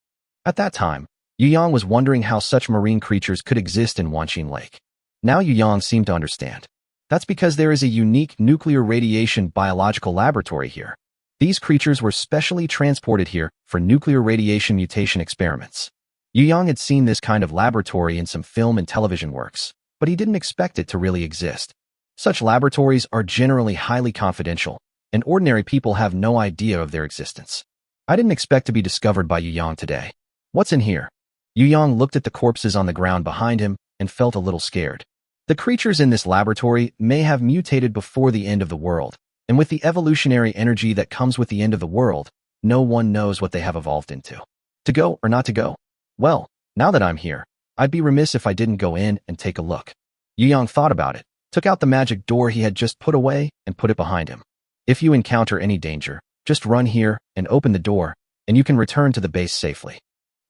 At that time, Yu Yang was wondering how such marine creatures could exist in Wanqing Lake. Now Yu Yang seemed to understand. That's because there is a unique nuclear radiation biological laboratory here. These creatures were specially transported here for nuclear radiation mutation experiments. Yu Yang had seen this kind of laboratory in some film and television works, but he didn't expect it to really exist. Such laboratories are generally highly confidential, and ordinary people have no idea of their existence. I didn't expect to be discovered by Yu Yang today. What's in here? Yu Yang looked at the corpses on the ground behind him and felt a little scared. The creatures in this laboratory may have mutated before the end of the world, and with the evolutionary energy that comes with the end of the world, no one knows what they have evolved into. To go or not to go? Well, now that I'm here, I'd be remiss if I didn't go in and take a look. Yu Yang thought about it, took out the magic door he had just put away and put it behind him. If you encounter any danger, just run here and open the door, and you can return to the base safely.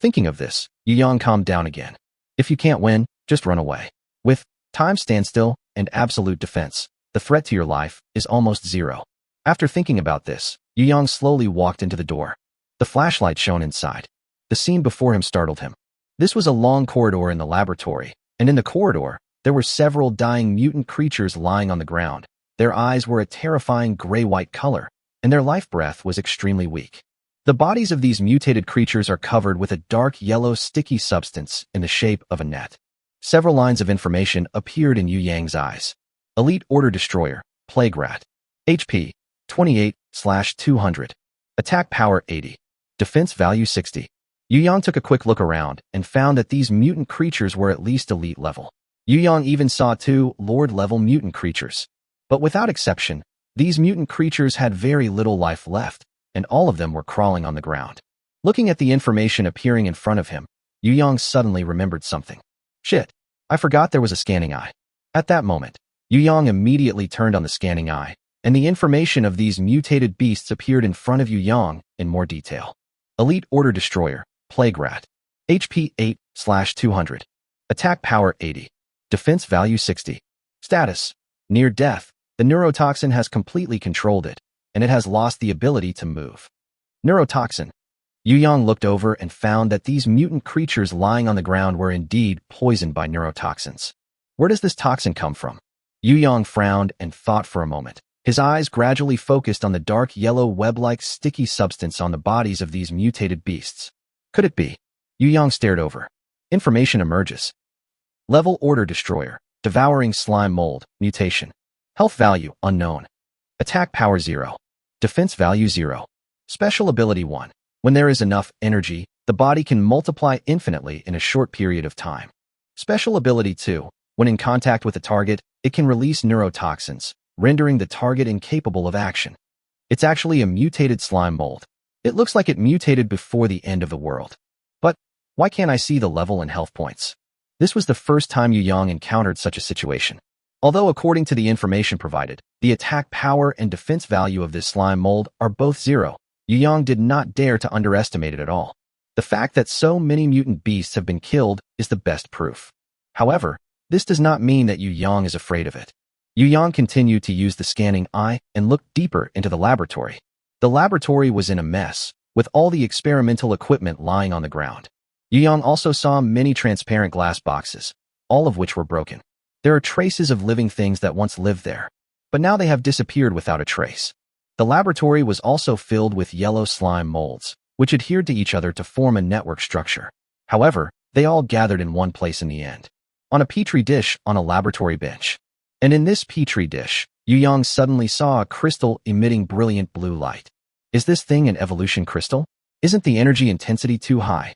Thinking of this, Yu Yang calmed down again. If you can't win, just run away. With time standstill and absolute defense, the threat to your life is almost zero. After thinking about this, Yu Yang slowly walked into the door. The flashlight shone inside. The scene before him startled him. This was a long corridor in the laboratory, and in the corridor, there were several dying mutant creatures lying on the ground. Their eyes were a terrifying gray-white color, and their life breath was extremely weak. The bodies of these mutated creatures are covered with a dark yellow sticky substance in the shape of a net. Several lines of information appeared in Yu Yang's eyes. Elite Order Destroyer, Plague Rat. HP, 28/200. Attack Power 80. Defense Value 60. Yu Yang took a quick look around and found that these mutant creatures were at least elite level. Yu Yang even saw 2 Lord-level mutant creatures. But without exception, these mutant creatures had very little life left, and all of them were crawling on the ground. Looking at the information appearing in front of him, Yu Yang suddenly remembered something. Shit, I forgot there was a scanning eye. At that moment, Yu Yang immediately turned on the scanning eye, and the information of these mutated beasts appeared in front of Yu Yang in more detail. Elite Order Destroyer, Plague Rat. HP 8/200. Attack Power 80. Defense Value 60. Status: near death. The neurotoxin has completely controlled it, and it has lost the ability to move. Neurotoxin. Yu Yang looked over and found that these mutant creatures lying on the ground were indeed poisoned by neurotoxins. Where does this toxin come from? Yu Yang frowned and thought for a moment. His eyes gradually focused on the dark yellow web-like sticky substance on the bodies of these mutated beasts. Could it be? Yu Yang stared over. Information emerges. Level Order Destroyer, Devouring Slime Mold, Mutation. Health Value, Unknown. Attack Power 0. Defense Value 0. Special Ability 1. When there is enough energy, the body can multiply infinitely in a short period of time. Special Ability 2. When in contact with a target, it can release neurotoxins, rendering the target incapable of action. It's actually a mutated slime mold. It looks like it mutated before the end of the world. But why can't I see the level and health points? This was the first time Yu Yang encountered such a situation. Although according to the information provided, the attack power and defense value of this slime mold are both 0, Yu Yang did not dare to underestimate it at all. The fact that so many mutant beasts have been killed is the best proof. However, this does not mean that Yu Yang is afraid of it. Yu Yang continued to use the scanning eye and looked deeper into the laboratory. The laboratory was in a mess, with all the experimental equipment lying on the ground. Yu Yang also saw many transparent glass boxes, all of which were broken. There are traces of living things that once lived there, but now they have disappeared without a trace. The laboratory was also filled with yellow slime molds, which adhered to each other to form a network structure. However, they all gathered in one place in the end, on a petri dish on a laboratory bench. And in this petri dish, Yu Yang suddenly saw a crystal emitting brilliant blue light. Is this thing an evolution crystal? Isn't the energy intensity too high?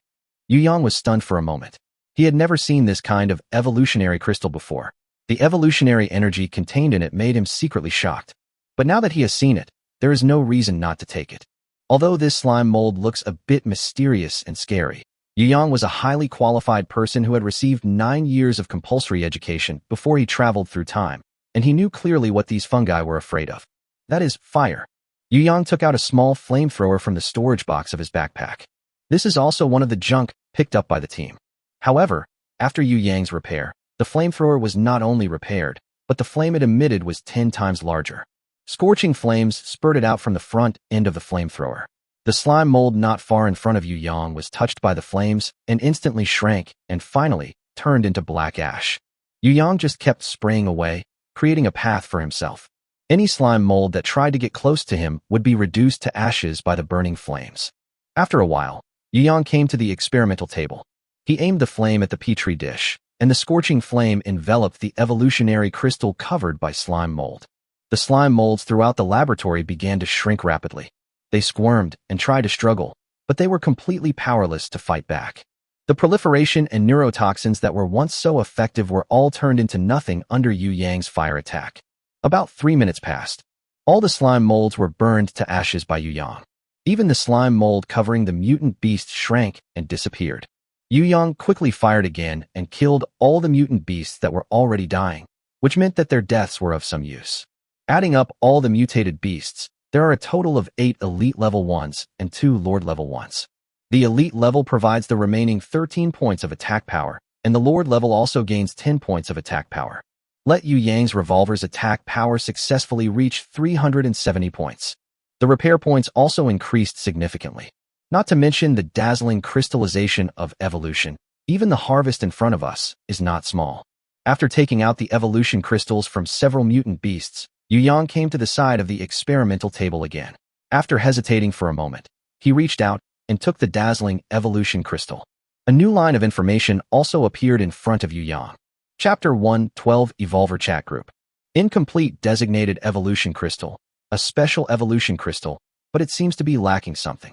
Yu Yang was stunned for a moment. He had never seen this kind of evolutionary crystal before. The evolutionary energy contained in it made him secretly shocked. But now that he has seen it, there is no reason not to take it. Although this slime mold looks a bit mysterious and scary, Yu Yang was a highly qualified person who had received 9 years of compulsory education before he traveled through time, and he knew clearly what these fungi were afraid of. That is, fire. Yu Yang took out a small flamethrower from the storage box of his backpack. This is also one of the junk picked up by the team. However, after Yu Yang's repair, the flamethrower was not only repaired, but the flame it emitted was 10 times larger. Scorching flames spurted out from the front end of the flamethrower. The slime mold not far in front of Yu Yang was touched by the flames and instantly shrank and finally turned into black ash. Yu Yang just kept spraying away, creating a path for himself. Any slime mold that tried to get close to him would be reduced to ashes by the burning flames. After a while, Yu Yang came to the experimental table. He aimed the flame at the petri dish, and the scorching flame enveloped the evolutionary crystal covered by slime mold. The slime molds throughout the laboratory began to shrink rapidly. They squirmed and tried to struggle, but they were completely powerless to fight back. The proliferation and neurotoxins that were once so effective were all turned into nothing under Yu Yang's fire attack. About 3 minutes passed. All the slime molds were burned to ashes by Yu Yang. Even the slime mold covering the mutant beast shrank and disappeared. Yu Yang quickly fired again and killed all the mutant beasts that were already dying, which meant that their deaths were of some use. Adding up all the mutated beasts, there are a total of 8 elite level 1s and 2 lord level 1s. The elite level provides the remaining 13 points of attack power, and the lord level also gains 10 points of attack power. Let Yu Yang's revolver's attack power successfully reach 370 points. The repair points also increased significantly. Not to mention the dazzling crystallization of evolution. Even the harvest in front of us is not small. After taking out the evolution crystals from several mutant beasts, Yu Yang came to the side of the experimental table again. After hesitating for a moment, he reached out and took the dazzling evolution crystal. A new line of information also appeared in front of Yu Yang. Chapter 1:12 Evolver Chat Group. Incomplete designated evolution crystal. A special evolution crystal, but it seems to be lacking something.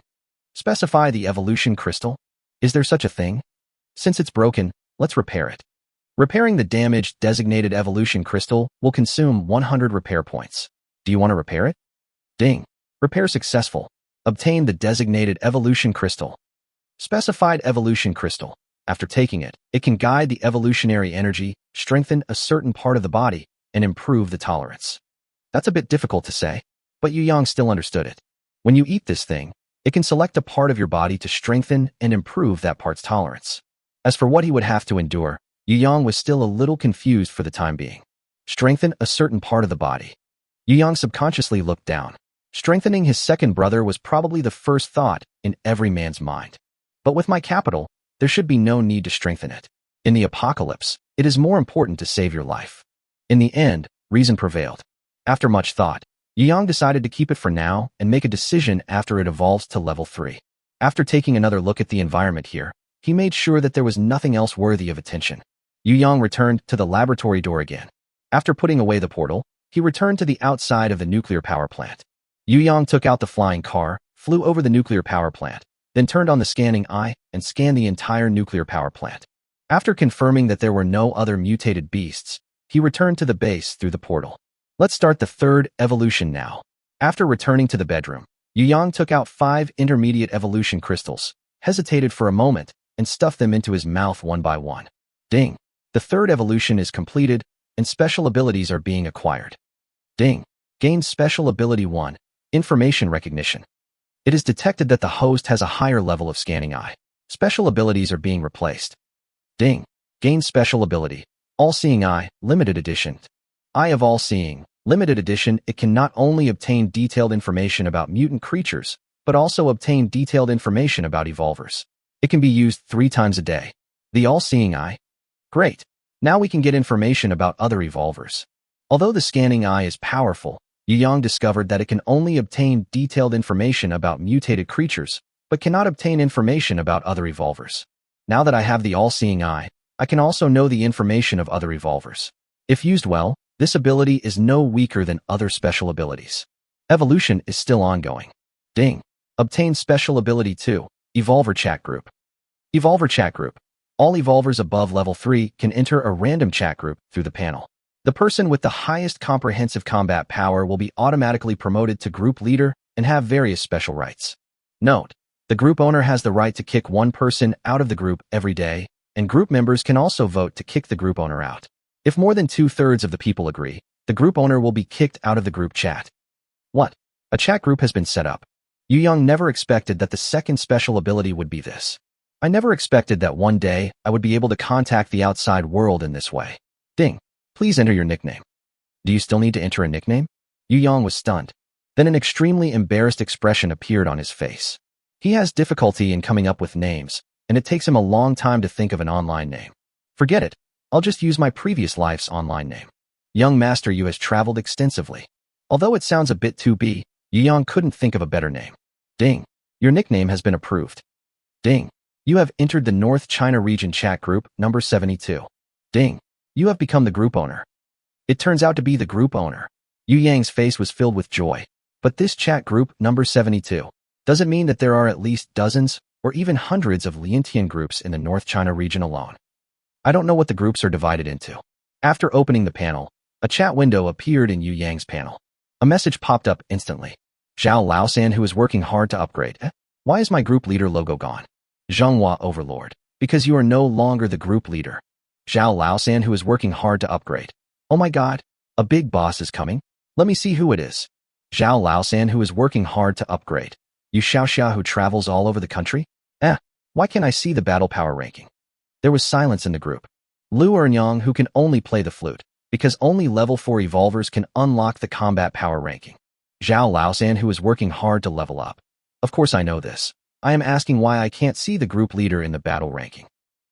Specify the evolution crystal. Is there such a thing? Since it's broken, let's repair it. Repairing the damaged designated evolution crystal will consume 100 repair points. Do you want to repair it? Ding. Repair successful. Obtain the designated evolution crystal. Specified evolution crystal. After taking it, it can guide the evolutionary energy, strengthen a certain part of the body, and improve the tolerance. That's a bit difficult to say, but Yu Yang still understood it. When you eat this thing, it can select a part of your body to strengthen and improve that part's tolerance. As for what he would have to endure, Yu Yang was still a little confused for the time being. Strengthen a certain part of the body. Yu Yang subconsciously looked down. Strengthening his second brother was probably the first thought in every man's mind. But with my capital, there should be no need to strengthen it. In the apocalypse, it is more important to save your life. In the end, reason prevailed. After much thought, Yu Yang decided to keep it for now and make a decision after it evolves to level 3. After taking another look at the environment here, he made sure that there was nothing else worthy of attention. Yu Yang returned to the laboratory door again. After putting away the portal, he returned to the outside of the nuclear power plant. Yu Yang took out the flying car, flew over the nuclear power plant, then turned on the scanning eye and scanned the entire nuclear power plant. After confirming that there were no other mutated beasts, he returned to the base through the portal. Let's start the third evolution now. After returning to the bedroom, Yu Yang took out 5 intermediate evolution crystals, hesitated for a moment, and stuffed them into his mouth one by one. Ding. The third evolution is completed, and special abilities are being acquired. Ding. Gained special ability 1, information recognition. It is detected that the host has a higher level of scanning eye. Special abilities are being replaced. Ding. Gained special ability, all-seeing eye, limited edition. Eye of all-seeing, limited edition. It can not only obtain detailed information about mutant creatures, but also obtain detailed information about evolvers. It can be used 3 times a day. The all-seeing eye. Great. Now we can get information about other evolvers. Although the scanning eye is powerful, Yu Yang discovered that it can only obtain detailed information about mutated creatures, but cannot obtain information about other evolvers. Now that I have the all-seeing eye, I can also know the information of other evolvers. If used well, this ability is no weaker than other special abilities. Evolution is still ongoing. Ding. Obtain special ability 2, Evolver Chat Group. Evolver Chat Group. All evolvers above level 3 can enter a random chat group through the panel. The person with the highest comprehensive combat power will be automatically promoted to group leader and have various special rights. Note, the group owner has the right to kick one person out of the group every day, and group members can also vote to kick the group owner out. If more than 2/3 of the people agree, the group owner will be kicked out of the group chat. What? A chat group has been set up. Yu Yang never expected that the second special ability would be this. I never expected that one day I would be able to contact the outside world in this way. Ding. Please enter your nickname. Do you still need to enter a nickname? Yu Yang was stunned. Then an extremely embarrassed expression appeared on his face. He has difficulty in coming up with names, and it takes him a long time to think of an online name. Forget it. I'll just use my previous life's online name. Young Master Yu has traveled extensively. Although it sounds a bit too B, Yu Yang couldn't think of a better name. Ding. Your nickname has been approved. Ding. You have entered the North China Region chat group, number 72. Ding. You have become the group owner. It turns out to be the group owner. Yu Yang's face was filled with joy. But this chat group, number 72, doesn't mean that there are at least dozens or even hundreds of Liantian groups in the North China region alone. I don't know what the groups are divided into. After opening the panel, a chat window appeared in Yu Yang's panel. A message popped up instantly. Zhao Laosan, who is working hard to upgrade. Why is my group leader logo gone? Zhonghua Overlord. Because you are no longer the group leader. Zhao Laosan, who is working hard to upgrade. Oh my god, a big boss is coming? Let me see who it is. Zhao Laosan, who is working hard to upgrade. Yu Xiaoxia, who travels all over the country? Why can't I see the battle power ranking? There was silence in the group. Lu Ernyang, who can only play the flute, because only level 4 evolvers can unlock the combat power ranking. Zhao Laosan, who is working hard to level up. Of course I know this. I am asking why I can't see the group leader in the battle ranking.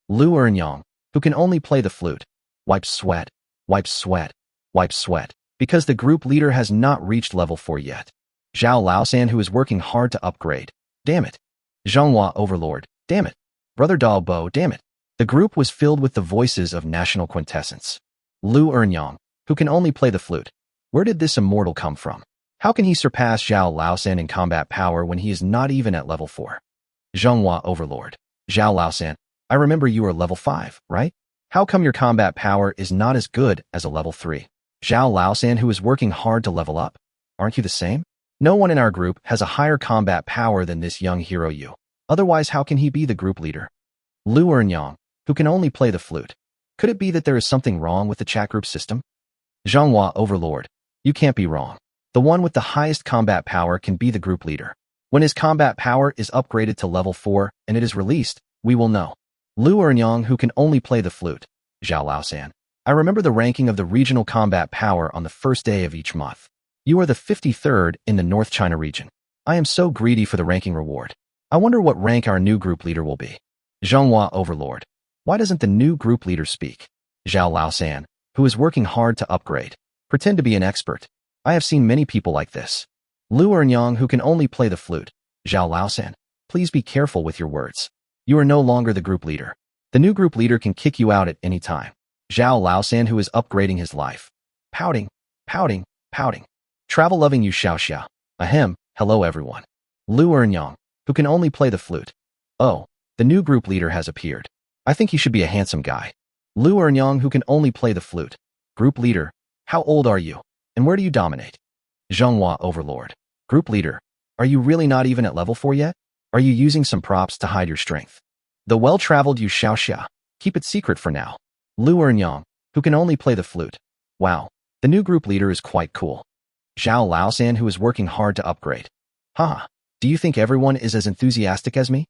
Lu Ernyang, who can only play the flute. Wipes sweat, wipes sweat, wipes sweat, because the group leader has not reached level 4 yet. Zhao Laosan, who is working hard to upgrade. Damn it. Zhonghua Overlord. Damn it. Brother Daobo. Damn it. The group was filled with the voices of national quintessence. Lu Ernyang, who can only play the flute. Where did this immortal come from? How can he surpass Zhao Laosan in combat power when he is not even at level 4? Zhonghua Overlord. Zhao Laosan, I remember you are level 5, right? How come your combat power is not as good as a level 3? Zhao Laosan, who is working hard to level up. Aren't you the same? No one in our group has a higher combat power than this young hero Yu. Otherwise, how can he be the group leader? Lu Ernyang, who can only play the flute. Could it be that there is something wrong with the chat group system? Zhonghua Overlord. You can't be wrong. The one with the highest combat power can be the group leader. When his combat power is upgraded to level 4 and it is released, we will know. Lu Ernyang, who can only play the flute. Zhao Laosan. I remember the ranking of the regional combat power on the first day of each month. You are the 53rd in the North China region. I am so greedy for the ranking reward. I wonder what rank our new group leader will be. Zhonghua Overlord. Why doesn't the new group leader speak? Zhao Laosan, who is working hard to upgrade. Pretend to be an expert. I have seen many people like this. Lu Ernyang, who can only play the flute. Zhao Laosan, please be careful with your words. You are no longer the group leader. The new group leader can kick you out at any time. Zhao Laosan, who is upgrading his life. Pouting, pouting, pouting. Travel-loving Yu Xiaoxia. Ahem, hello everyone. Lu Ernyang, who can only play the flute. Oh, the new group leader has appeared. I think he should be a handsome guy. Lu Ernyang, who can only play the flute. Group leader, how old are you? And where do you dominate? Zhonghua Overlord. Group leader, are you really not even at level 4 yet? Are you using some props to hide your strength? The well-traveled Yu Xiaoxia. Keep it secret for now. Lu Ernyang, who can only play the flute. Wow, the new group leader is quite cool. Zhao Laosan, who is working hard to upgrade. Haha, do you think everyone is as enthusiastic as me?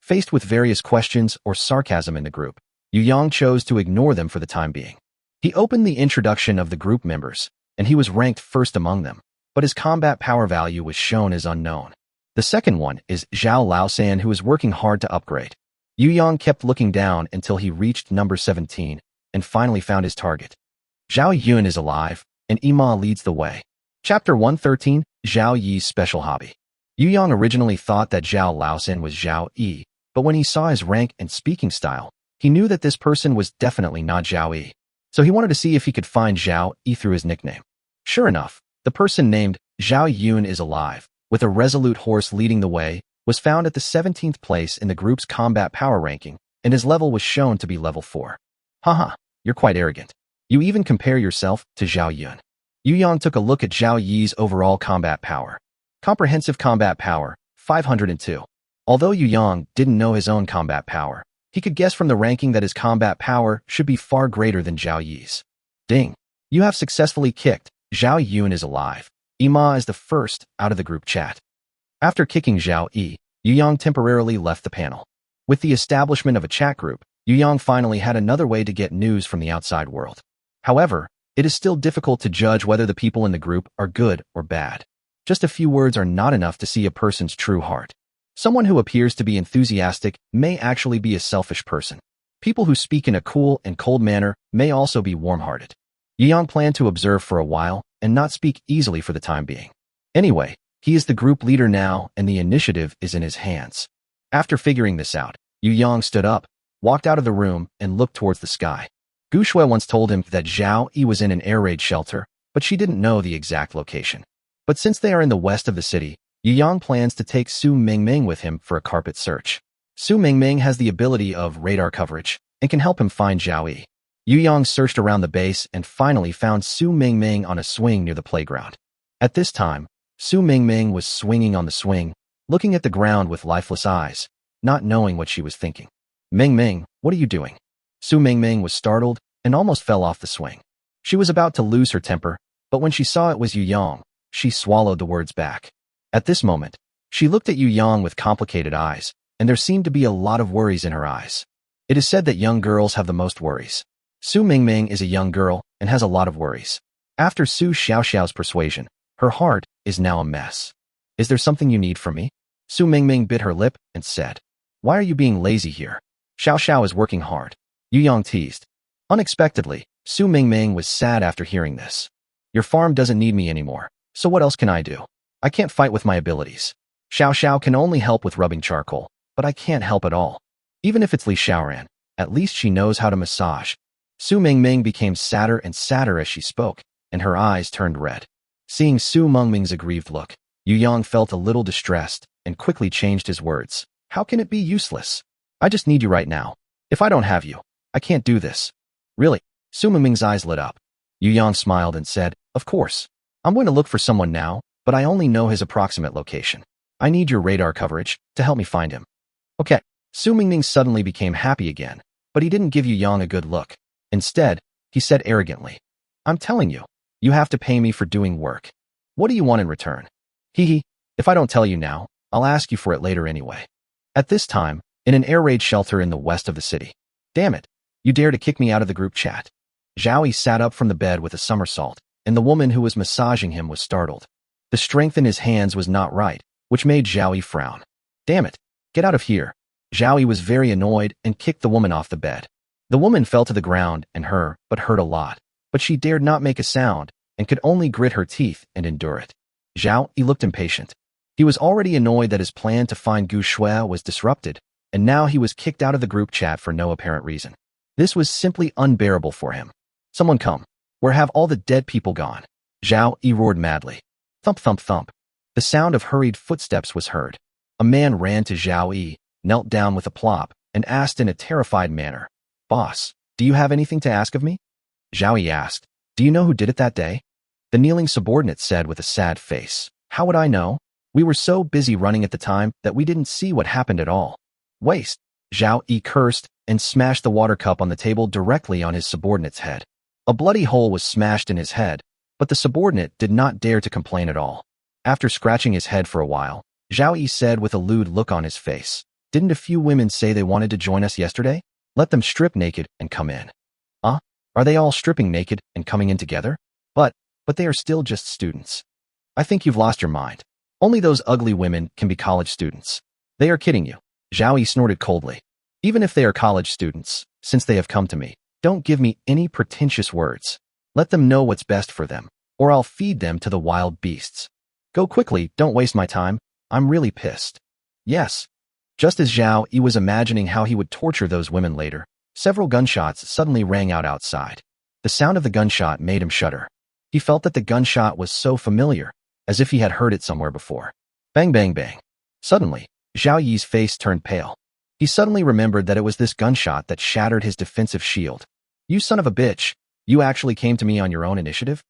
Faced with various questions or sarcasm in the group, Yu Yang chose to ignore them for the time being. He opened the introduction of the group members, and he was ranked first among them, but his combat power value was shown as unknown. The second one is Zhao Laosan, who is working hard to upgrade. Yu Yang kept looking down until he reached number 17 and finally found his target. Zhao Yun is alive, and Ima leads the way. Chapter 113, Zhao Yi's Special Hobby. Yu Yang originally thought that Zhao Laosan was Zhao Yi, but when he saw his rank and speaking style, he knew that this person was definitely not Zhao Yi. So he wanted to see if he could find Zhao Yi through his nickname. Sure enough, the person named Zhao Yun is alive, with a resolute horse leading the way, was found at the 17th place in the group's combat power ranking, and his level was shown to be level 4. Haha, you're quite arrogant. You even compare yourself to Zhao Yun. Yu Yang took a look at Zhao Yi's overall combat power. Comprehensive combat power, 502. Although Yu Yang didn't know his own combat power, he could guess from the ranking that his combat power should be far greater than Zhao Yi's. Ding. You have successfully kicked. Zhao Yun is alive. Ima is the first out of the group chat. After kicking Zhao Yi, Yu Yang temporarily left the panel. With the establishment of a chat group, Yu Yang finally had another way to get news from the outside world. However, it is still difficult to judge whether the people in the group are good or bad. Just a few words are not enough to see a person's true heart. Someone who appears to be enthusiastic may actually be a selfish person. People who speak in a cool and cold manner may also be warm-hearted. Yu Yang planned to observe for a while and not speak easily for the time being. Anyway, he is the group leader now and the initiative is in his hands. After figuring this out, Yu Yang stood up, walked out of the room, and looked towards the sky. Gu Shui once told him that Zhao Yi was in an air raid shelter, but she didn't know the exact location. But since they are in the west of the city, Yu Yang plans to take Su Mingming with him for a carpet search. Su Mingming has the ability of radar coverage and can help him find Zhao Yi. Yu Yang searched around the base and finally found Su Mingming on a swing near the playground. At this time, Su Mingming was swinging on the swing, looking at the ground with lifeless eyes, not knowing what she was thinking. Mingming, what are you doing? Su Mingming was startled and almost fell off the swing. She was about to lose her temper, but when she saw it was Yu Yang, she swallowed the words back. At this moment, she looked at Yu Yang with complicated eyes, and there seemed to be a lot of worries in her eyes. It is said that young girls have the most worries. Su Mingming is a young girl and has a lot of worries. After Su Xiaoxiao's persuasion, her heart is now a mess. Is there something you need from me? Su Mingming bit her lip and said, why are you being lazy here? Xiaoxiao is working hard. Yu Yang teased. Unexpectedly, Su Mingming was sad after hearing this. Your farm doesn't need me anymore, so what else can I do? I can't fight with my abilities. Xiaoxiao can only help with rubbing charcoal, but I can't help at all. Even if it's Li Xiaoran, at least she knows how to massage. Su Mingming became sadder and sadder as she spoke, and her eyes turned red. Seeing Su Mingming's aggrieved look, Yu Yang felt a little distressed and quickly changed his words. How can it be useless? I just need you right now. If I don't have you, I can't do this. Really? Su Mingming's eyes lit up. Yu Yang smiled and said, of course. I'm going to look for someone now, but I only know his approximate location. I need your radar coverage to help me find him. Okay. Su Mingming suddenly became happy again, but he didn't give Yu Yang a good look. Instead, he said arrogantly, I'm telling you, you have to pay me for doing work. What do you want in return? Hee, if I don't tell you now, I'll ask you for it later anyway. At this time, in an air raid shelter in the west of the city. Damn it, you dare to kick me out of the group chat. Zhao Yi sat up from the bed with a somersault, and the woman who was massaging him was startled. The strength in his hands was not right, which made Zhao Yi frown. Damn it, get out of here. Zhao Yi was very annoyed and kicked the woman off the bed. The woman fell to the ground and hurt a lot, but she dared not make a sound and could only grit her teeth and endure it. Zhao Yi looked impatient. He was already annoyed that his plan to find Gu Shui was disrupted, and now he was kicked out of the group chat for no apparent reason. This was simply unbearable for him. Someone come. Where have all the dead people gone? Zhao Yi roared madly. Thump, thump, thump. The sound of hurried footsteps was heard. A man ran to Zhao Yi, knelt down with a plop, and asked in a terrified manner, Boss, do you have anything to ask of me? Zhao Yi asked, do you know who did it that day? The kneeling subordinate said with a sad face, how would I know? We were so busy running at the time that we didn't see what happened at all. Waste. Zhao Yi cursed and smashed the water cup on the table directly on his subordinate's head. A bloody hole was smashed in his head, but the subordinate did not dare to complain at all. After scratching his head for a while, Zhao Yi said with a lewd look on his face, didn't a few women say they wanted to join us yesterday? Let them strip naked and come in. Are they all stripping naked and coming in together? But they are still just students. I think you've lost your mind. Only those ugly women can be college students. They are kidding you. Zhao Yi snorted coldly. Even if they are college students, since they have come to me, don't give me any pretentious words. Let them know what's best for them, or I'll feed them to the wild beasts. Go quickly, don't waste my time. I'm really pissed. Yes. Just as Zhao Yi was imagining how he would torture those women later, several gunshots suddenly rang out outside. The sound of the gunshot made him shudder. He felt that the gunshot was so familiar, as if he had heard it somewhere before. Bang, bang, bang. Suddenly, Zhao Yi's face turned pale. He suddenly remembered that it was this gunshot that shattered his defensive shield. You son of a bitch, you actually came to me on your own initiative?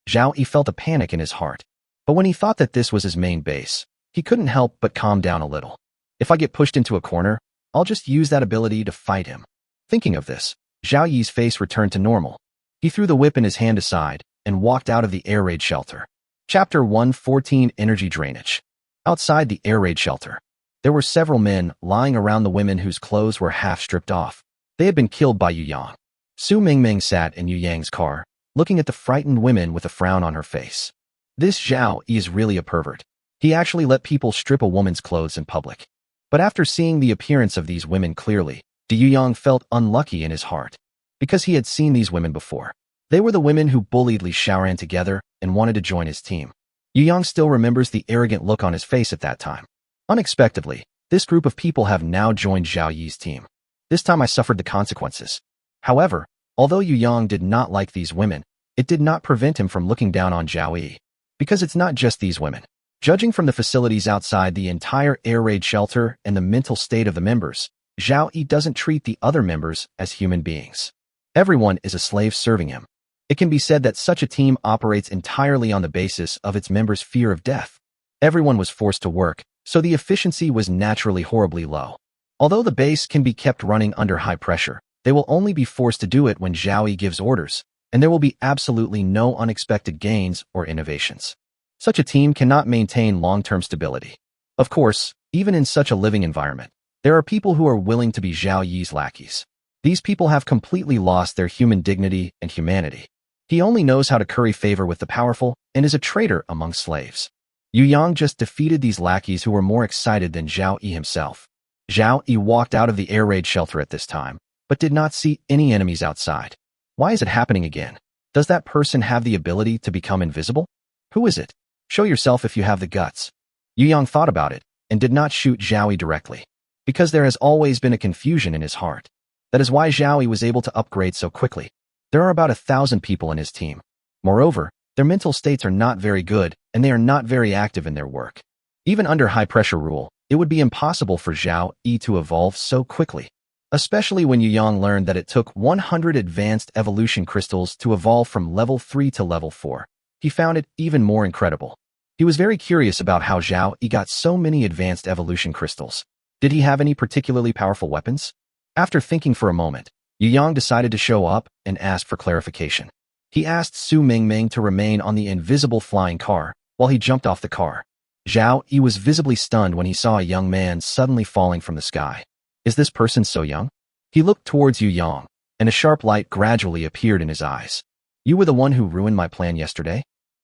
Zhao Yi felt a panic in his heart. But when he thought that this was his main base, he couldn't help but calm down a little. If I get pushed into a corner, I'll just use that ability to fight him. Thinking of this, Zhao Yi's face returned to normal. He threw the whip in his hand aside and walked out of the air raid shelter. Chapter 114 Energy Drainage. Outside the air raid shelter, there were several men lying around the women whose clothes were half stripped off. They had been killed by Yu Yang. Su Mingming sat in Yu Yang's car, looking at the frightened women with a frown on her face. This Zhao Yi is really a pervert. He actually let people strip a woman's clothes in public. But after seeing the appearance of these women clearly, Yu Yang felt unlucky in his heart. Because he had seen these women before. They were the women who bullied Li Xiaoran together and wanted to join his team. Yu Yang still remembers the arrogant look on his face at that time. Unexpectedly, this group of people have now joined Zhao Yi's team. This time I suffered the consequences. However, although Yu Yang did not like these women, it did not prevent him from looking down on Zhao Yi. Because it's not just these women. Judging from the facilities outside the entire air raid shelter and the mental state of the members, Zhao Yi doesn't treat the other members as human beings. Everyone is a slave serving him. It can be said that such a team operates entirely on the basis of its members' fear of death. Everyone was forced to work, so the efficiency was naturally horribly low. Although the base can be kept running under high pressure, they will only be forced to do it when Zhao Yi gives orders, and there will be absolutely no unexpected gains or innovations. Such a team cannot maintain long-term stability. Of course, even in such a living environment, there are people who are willing to be Zhao Yi's lackeys. These people have completely lost their human dignity and humanity. He only knows how to curry favor with the powerful and is a traitor among slaves. Yu Yang just defeated these lackeys who were more excited than Zhao Yi himself. Zhao Yi walked out of the air raid shelter at this time, but did not see any enemies outside. Why is it happening again? Does that person have the ability to become invisible? Who is it? Show yourself if you have the guts. Yu Yang thought about it and did not shoot Zhao Yi directly, because there has always been a confusion in his heart. That is why Zhao Yi was able to upgrade so quickly. There are about 1,000 people in his team. Moreover, their mental states are not very good, and they are not very active in their work. Even under high-pressure rule, it would be impossible for Zhao Yi to evolve so quickly. Especially when Yu Yang learned that it took 100 advanced evolution crystals to evolve from level 3 to level 4. He found it even more incredible. He was very curious about how Zhao Yi got so many advanced evolution crystals. Did he have any particularly powerful weapons? After thinking for a moment, Yu Yang decided to show up and ask for clarification. He asked Su Mingming to remain on the invisible flying car while he jumped off the car. Zhao Yi was visibly stunned when he saw a young man suddenly falling from the sky. Is this person so young? He looked towards Yu Yang, and a sharp light gradually appeared in his eyes. You were the one who ruined my plan yesterday?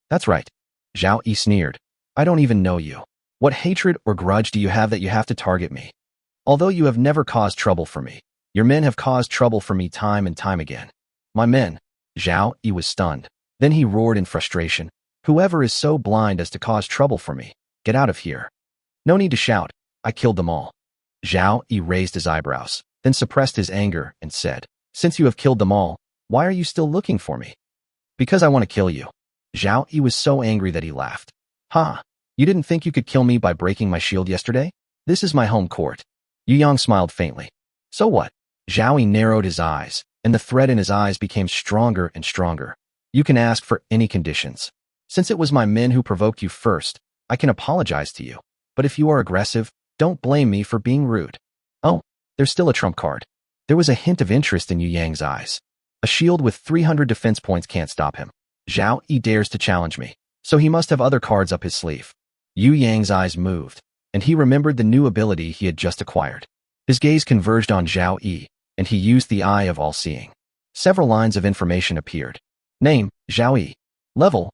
That's right. Zhao Yi sneered. I don't even know you. What hatred or grudge do you have that you have to target me? Although you have never caused trouble for me, your men have caused trouble for me time and time again. My men. Zhao Yi was stunned. Then he roared in frustration. Whoever is so blind as to cause trouble for me, get out of here. No need to shout. I killed them all. Zhao Yi raised his eyebrows, then suppressed his anger and said, Since you have killed them all, why are you still looking for me? Because I want to kill you. Zhao Yi was so angry that he laughed. Ha! You didn't think you could kill me by breaking my shield yesterday? This is my home court. Yu Yang smiled faintly. So what? Zhao Yi narrowed his eyes, and the thread in his eyes became stronger and stronger. You can ask for any conditions. Since it was my men who provoked you first, I can apologize to you. But if you are aggressive, don't blame me for being rude. Oh, there's still a trump card. There was a hint of interest in Yu Yang's eyes. A shield with 300 defense points can't stop him. Zhao Yi dares to challenge me, so he must have other cards up his sleeve. Yu Yang's eyes moved, and he remembered the new ability he had just acquired. His gaze converged on Zhao Yi, and he used the eye of all-seeing. Several lines of information appeared. Name, Zhao Yi. Level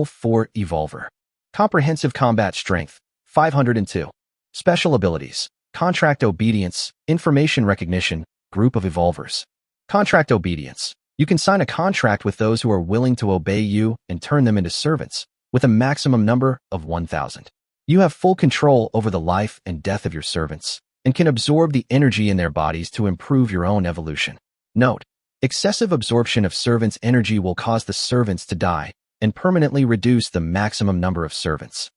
4 Evolver. Comprehensive Combat Strength, 502. Special Abilities, Contract Obedience, Information Recognition, Group of Evolvers. Contract Obedience. You can sign a contract with those who are willing to obey you and turn them into servants, with a maximum number of 1,000. You have full control over the life and death of your servants, and can absorb the energy in their bodies to improve your own evolution. Note, excessive absorption of servants' energy will cause the servants to die and permanently reduce the maximum number of servants.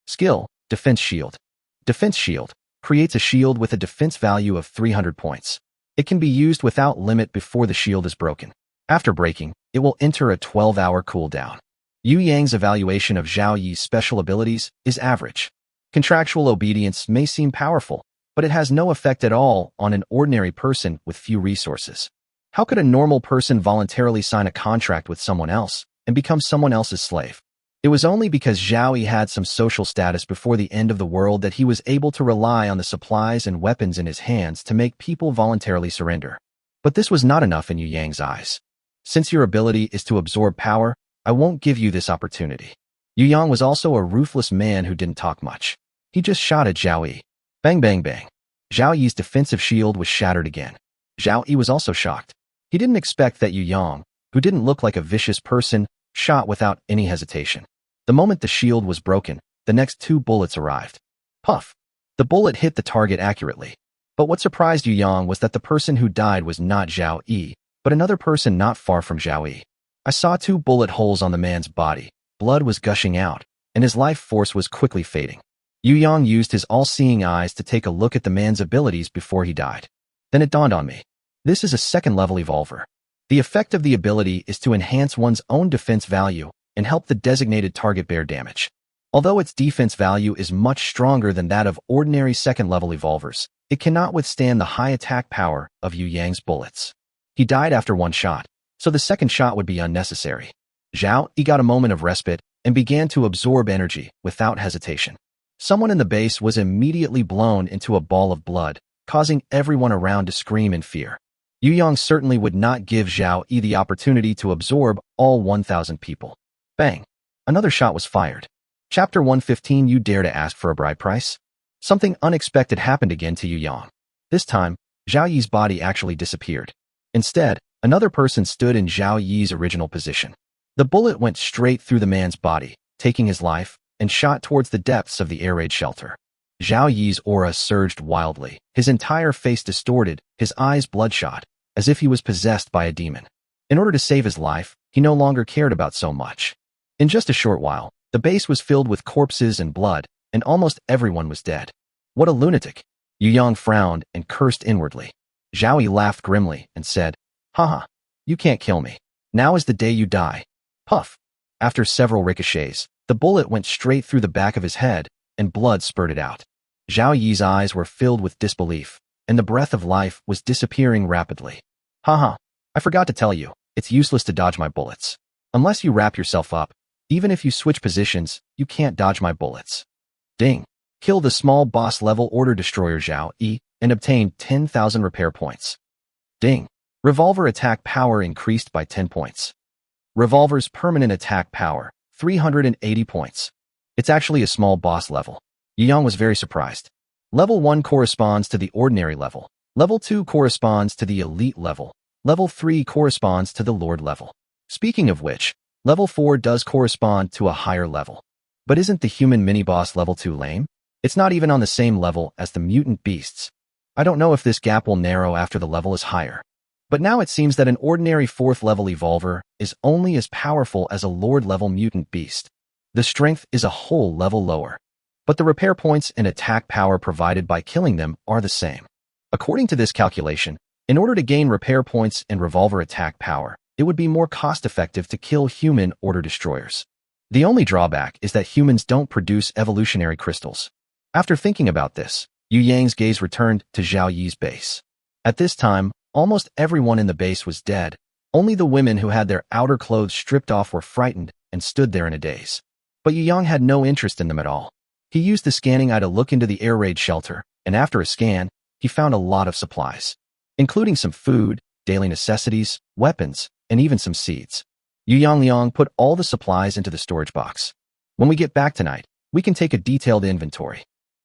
Skill, Defense Shield. Defense Shield creates a shield with a defense value of 300 points. It can be used without limit before the shield is broken. After breaking, it will enter a 12-hour cooldown. Yu Yang's evaluation of Zhao Yi's special abilities is average. Contractual obedience may seem powerful, but it has no effect at all on an ordinary person with few resources. How could a normal person voluntarily sign a contract with someone else and become someone else's slave? It was only because Zhao Yi had some social status before the end of the world that he was able to rely on the supplies and weapons in his hands to make people voluntarily surrender. But this was not enough in Yu Yang's eyes. Since your ability is to absorb power, I won't give you this opportunity. Yu Yang was also a ruthless man who didn't talk much. He just shot at Zhao Yi. Bang bang bang. Zhao Yi's defensive shield was shattered again. Zhao Yi was also shocked. He didn't expect that Yu Yang, who didn't look like a vicious person, shot without any hesitation. The moment the shield was broken, the next 2 bullets arrived. Puff! The bullet hit the target accurately. But what surprised Yu Yang was that the person who died was not Zhao Yi, but another person not far from Zhao Yi. I saw 2 bullet holes on the man's body, blood was gushing out, and his life force was quickly fading. Yu Yang used his all-seeing eyes to take a look at the man's abilities before he died. Then it dawned on me. This is a second-level evolver. The effect of the ability is to enhance one's own defense value and help the designated target bear damage. Although its defense value is much stronger than that of ordinary second-level evolvers, it cannot withstand the high attack power of Yu Yang's bullets. He died after 1 shot, so the second shot would be unnecessary. Zhao Yi got a moment of respite and began to absorb energy without hesitation. Someone in the base was immediately blown into a ball of blood, causing everyone around to scream in fear. Yu Yang certainly would not give Zhao Yi the opportunity to absorb all 1,000 people. Bang! Another shot was fired. Chapter 115. You dare to ask for a bride price? Something unexpected happened again to Yu Yang. This time, Zhao Yi's body actually disappeared. Instead, another person stood in Zhao Yi's original position. The bullet went straight through the man's body, taking his life, and shot towards the depths of the air raid shelter. Zhao Yi's aura surged wildly, his entire face distorted, his eyes bloodshot, as if he was possessed by a demon. In order to save his life, he no longer cared about so much. In just a short while, the base was filled with corpses and blood, and almost everyone was dead. What a lunatic! Yu Yang frowned and cursed inwardly. Zhao Yi laughed grimly and said, "Haha, you can't kill me. Now is the day you die." Puff! After several ricochets, the bullet went straight through the back of his head, and blood spurted out. Zhao Yi's eyes were filled with disbelief, and the breath of life was disappearing rapidly. Haha, I forgot to tell you, it's useless to dodge my bullets. Unless you wrap yourself up, even if you switch positions, you can't dodge my bullets. Ding! Kill the small boss-level order destroyer Zhao Yi and obtain 10,000 repair points. Ding! Revolver attack power increased by 10 points. Revolver's permanent attack power, 380 points. It's actually a small boss level. Yu Yang was very surprised. Level 1 corresponds to the ordinary level. Level 2 corresponds to the elite level. Level 3 corresponds to the lord level. Speaking of which, level 4 does correspond to a higher level. But isn't the human mini-boss level 2 lame? It's not even on the same level as the mutant beasts. I don't know if this gap will narrow after the level is higher. But now it seems that an ordinary 4th level evolver is only as powerful as a lord level mutant beast. The strength is a whole level lower. But the repair points and attack power provided by killing them are the same. According to this calculation, in order to gain repair points and revolver attack power, it would be more cost-effective to kill human order destroyers. The only drawback is that humans don't produce evolutionary crystals. After thinking about this, Yu Yang's gaze returned to Zhao Yi's base. At this time, almost everyone in the base was dead. Only the women who had their outer clothes stripped off were frightened and stood there in a daze. But Yu Yang had no interest in them at all. He used the scanning eye to look into the air raid shelter, and after a scan, he found a lot of supplies, including some food, daily necessities, weapons, and even some seeds. Yu Yang put all the supplies into the storage box. When we get back tonight, we can take a detailed inventory.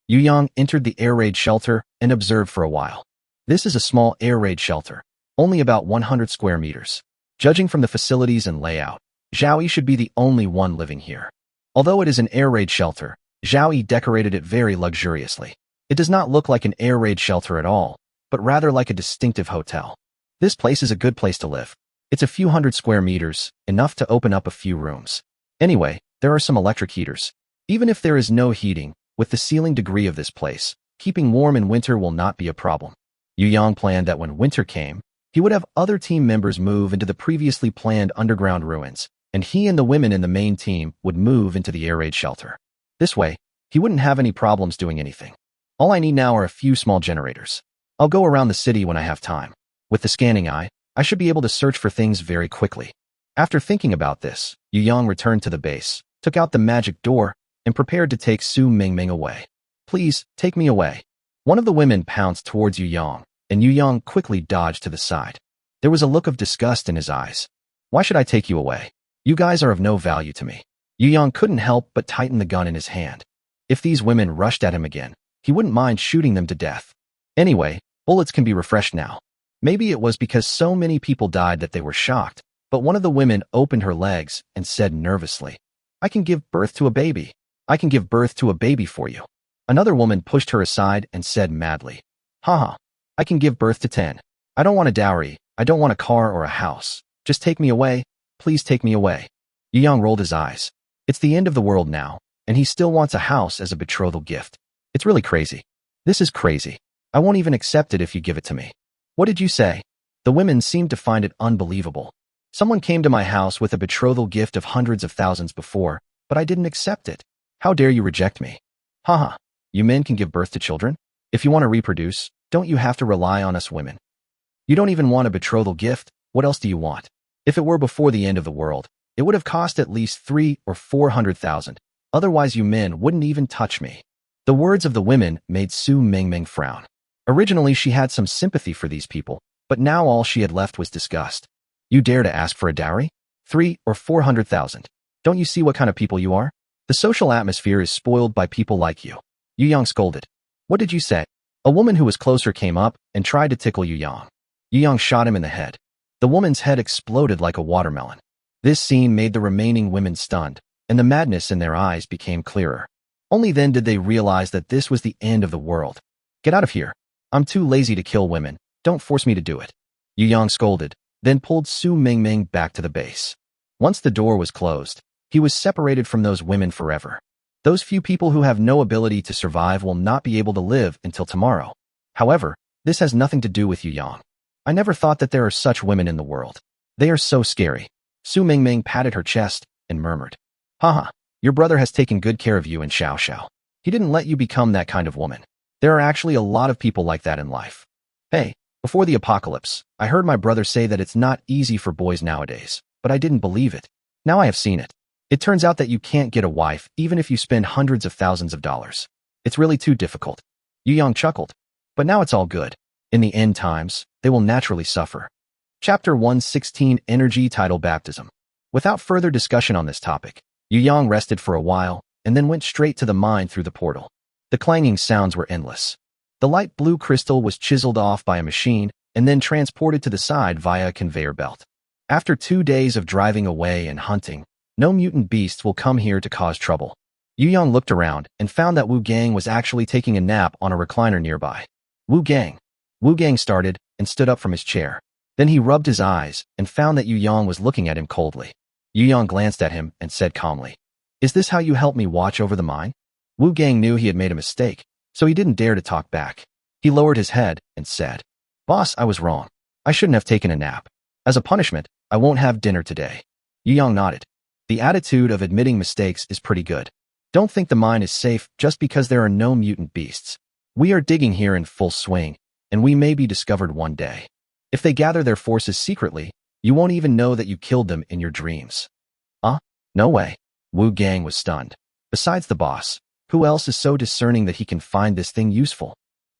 Yu Yang entered the air raid shelter and observed for a while. This is a small air raid shelter, only about 100 square meters. Judging from the facilities and layout, Zhao Yi should be the only one living here. Although it is an air raid shelter, Zhao Yi decorated it very luxuriously. It does not look like an air raid shelter at all, but rather like a distinctive hotel. This place is a good place to live. It's a few hundred square meters, enough to open up a few rooms. Anyway, there are some electric heaters. Even if there is no heating, with the ceiling degree of this place, keeping warm in winter will not be a problem. Yu Yang planned that when winter came, he would have other team members move into the previously planned underground ruins, and he and the women in the main team would move into the air raid shelter. This way, he wouldn't have any problems doing anything. All I need now are a few small generators. I'll go around the city when I have time. With the scanning eye, I should be able to search for things very quickly. After thinking about this, Yu Yang returned to the base, took out the magic door, and prepared to take Su Mingming away. Please, take me away. One of the women pounced towards Yu Yang, and Yu Yang quickly dodged to the side. There was a look of disgust in his eyes. Why should I take you away? You guys are of no value to me. Yu Yang couldn't help but tighten the gun in his hand. If these women rushed at him again, he wouldn't mind shooting them to death. Anyway, bullets can be refreshed now. Maybe it was because so many people died that they were shocked, but one of the women opened her legs and said nervously, "I can give birth to a baby. I can give birth to a baby for you." Another woman pushed her aside and said madly, "Haha, I can give birth to 10. I don't want a dowry. I don't want a car or a house. Just take me away. Please take me away." Yang rolled his eyes. It's the end of the world now, and he still wants a house as a betrothal gift. It's really crazy. This is crazy. I won't even accept it if you give it to me. What did you say? The women seemed to find it unbelievable. Someone came to my house with a betrothal gift of hundreds of thousands before, but I didn't accept it. How dare you reject me? Haha, you men can give birth to children? If you want to reproduce, don't you have to rely on us women? You don't even want a betrothal gift. What else do you want? If it were before the end of the world, it would have cost at least 300,000 or 400,000. Otherwise you men wouldn't even touch me. The words of the women made Su Mingming frown. Originally she had some sympathy for these people, but now all she had left was disgust. You dare to ask for a dowry? 300,000 or 400,000. Don't you see what kind of people you are? The social atmosphere is spoiled by people like you. Yu Yang scolded. What did you say? A woman who was closer came up and tried to tickle Yu Yang. Yu Yang shot him in the head. The woman's head exploded like a watermelon. This scene made the remaining women stunned, and the madness in their eyes became clearer. Only then did they realize that this was the end of the world. Get out of here. I'm too lazy to kill women. Don't force me to do it. Yu Yang scolded, then pulled Su Mingming back to the base. Once the door was closed, he was separated from those women forever. Those few people who have no ability to survive will not be able to live until tomorrow. However, this has nothing to do with Yu Yang. I never thought that there are such women in the world. They are so scary. Su Mingming patted her chest and murmured, Haha, your brother has taken good care of you in Xiao Xiao. He didn't let you become that kind of woman. There are actually a lot of people like that in life. Hey, before the apocalypse, I heard my brother say that it's not easy for boys nowadays, but I didn't believe it. Now I have seen it. It turns out that you can't get a wife even if you spend hundreds of thousands of dollars. It's really too difficult. Yu Yang chuckled. But now it's all good. In the end times, they will naturally suffer. Chapter 116 Energy Title Baptism. Without further discussion on this topic, Yu Yang rested for a while and then went straight to the mine through the portal. The clanging sounds were endless. The light blue crystal was chiseled off by a machine and then transported to the side via a conveyor belt. After 2 days of driving away and hunting, no mutant beasts will come here to cause trouble. Yu Yang looked around and found that Wu Gang was actually taking a nap on a recliner nearby. Wu Gang. Wu Gang started and stood up from his chair. Then he rubbed his eyes and found that Yu Yang was looking at him coldly. Yu Yang glanced at him and said calmly, Is this how you help me watch over the mine? Wu Gang knew he had made a mistake, so he didn't dare to talk back. He lowered his head and said, Boss, I was wrong. I shouldn't have taken a nap. As a punishment, I won't have dinner today. Yu Yang nodded. The attitude of admitting mistakes is pretty good. Don't think the mine is safe just because there are no mutant beasts. We are digging here in full swing, and we may be discovered one day. If they gather their forces secretly, you won't even know that you killed them in your dreams. No way. Wu Gang was stunned. Besides the boss, who else is so discerning that he can find this thing useful?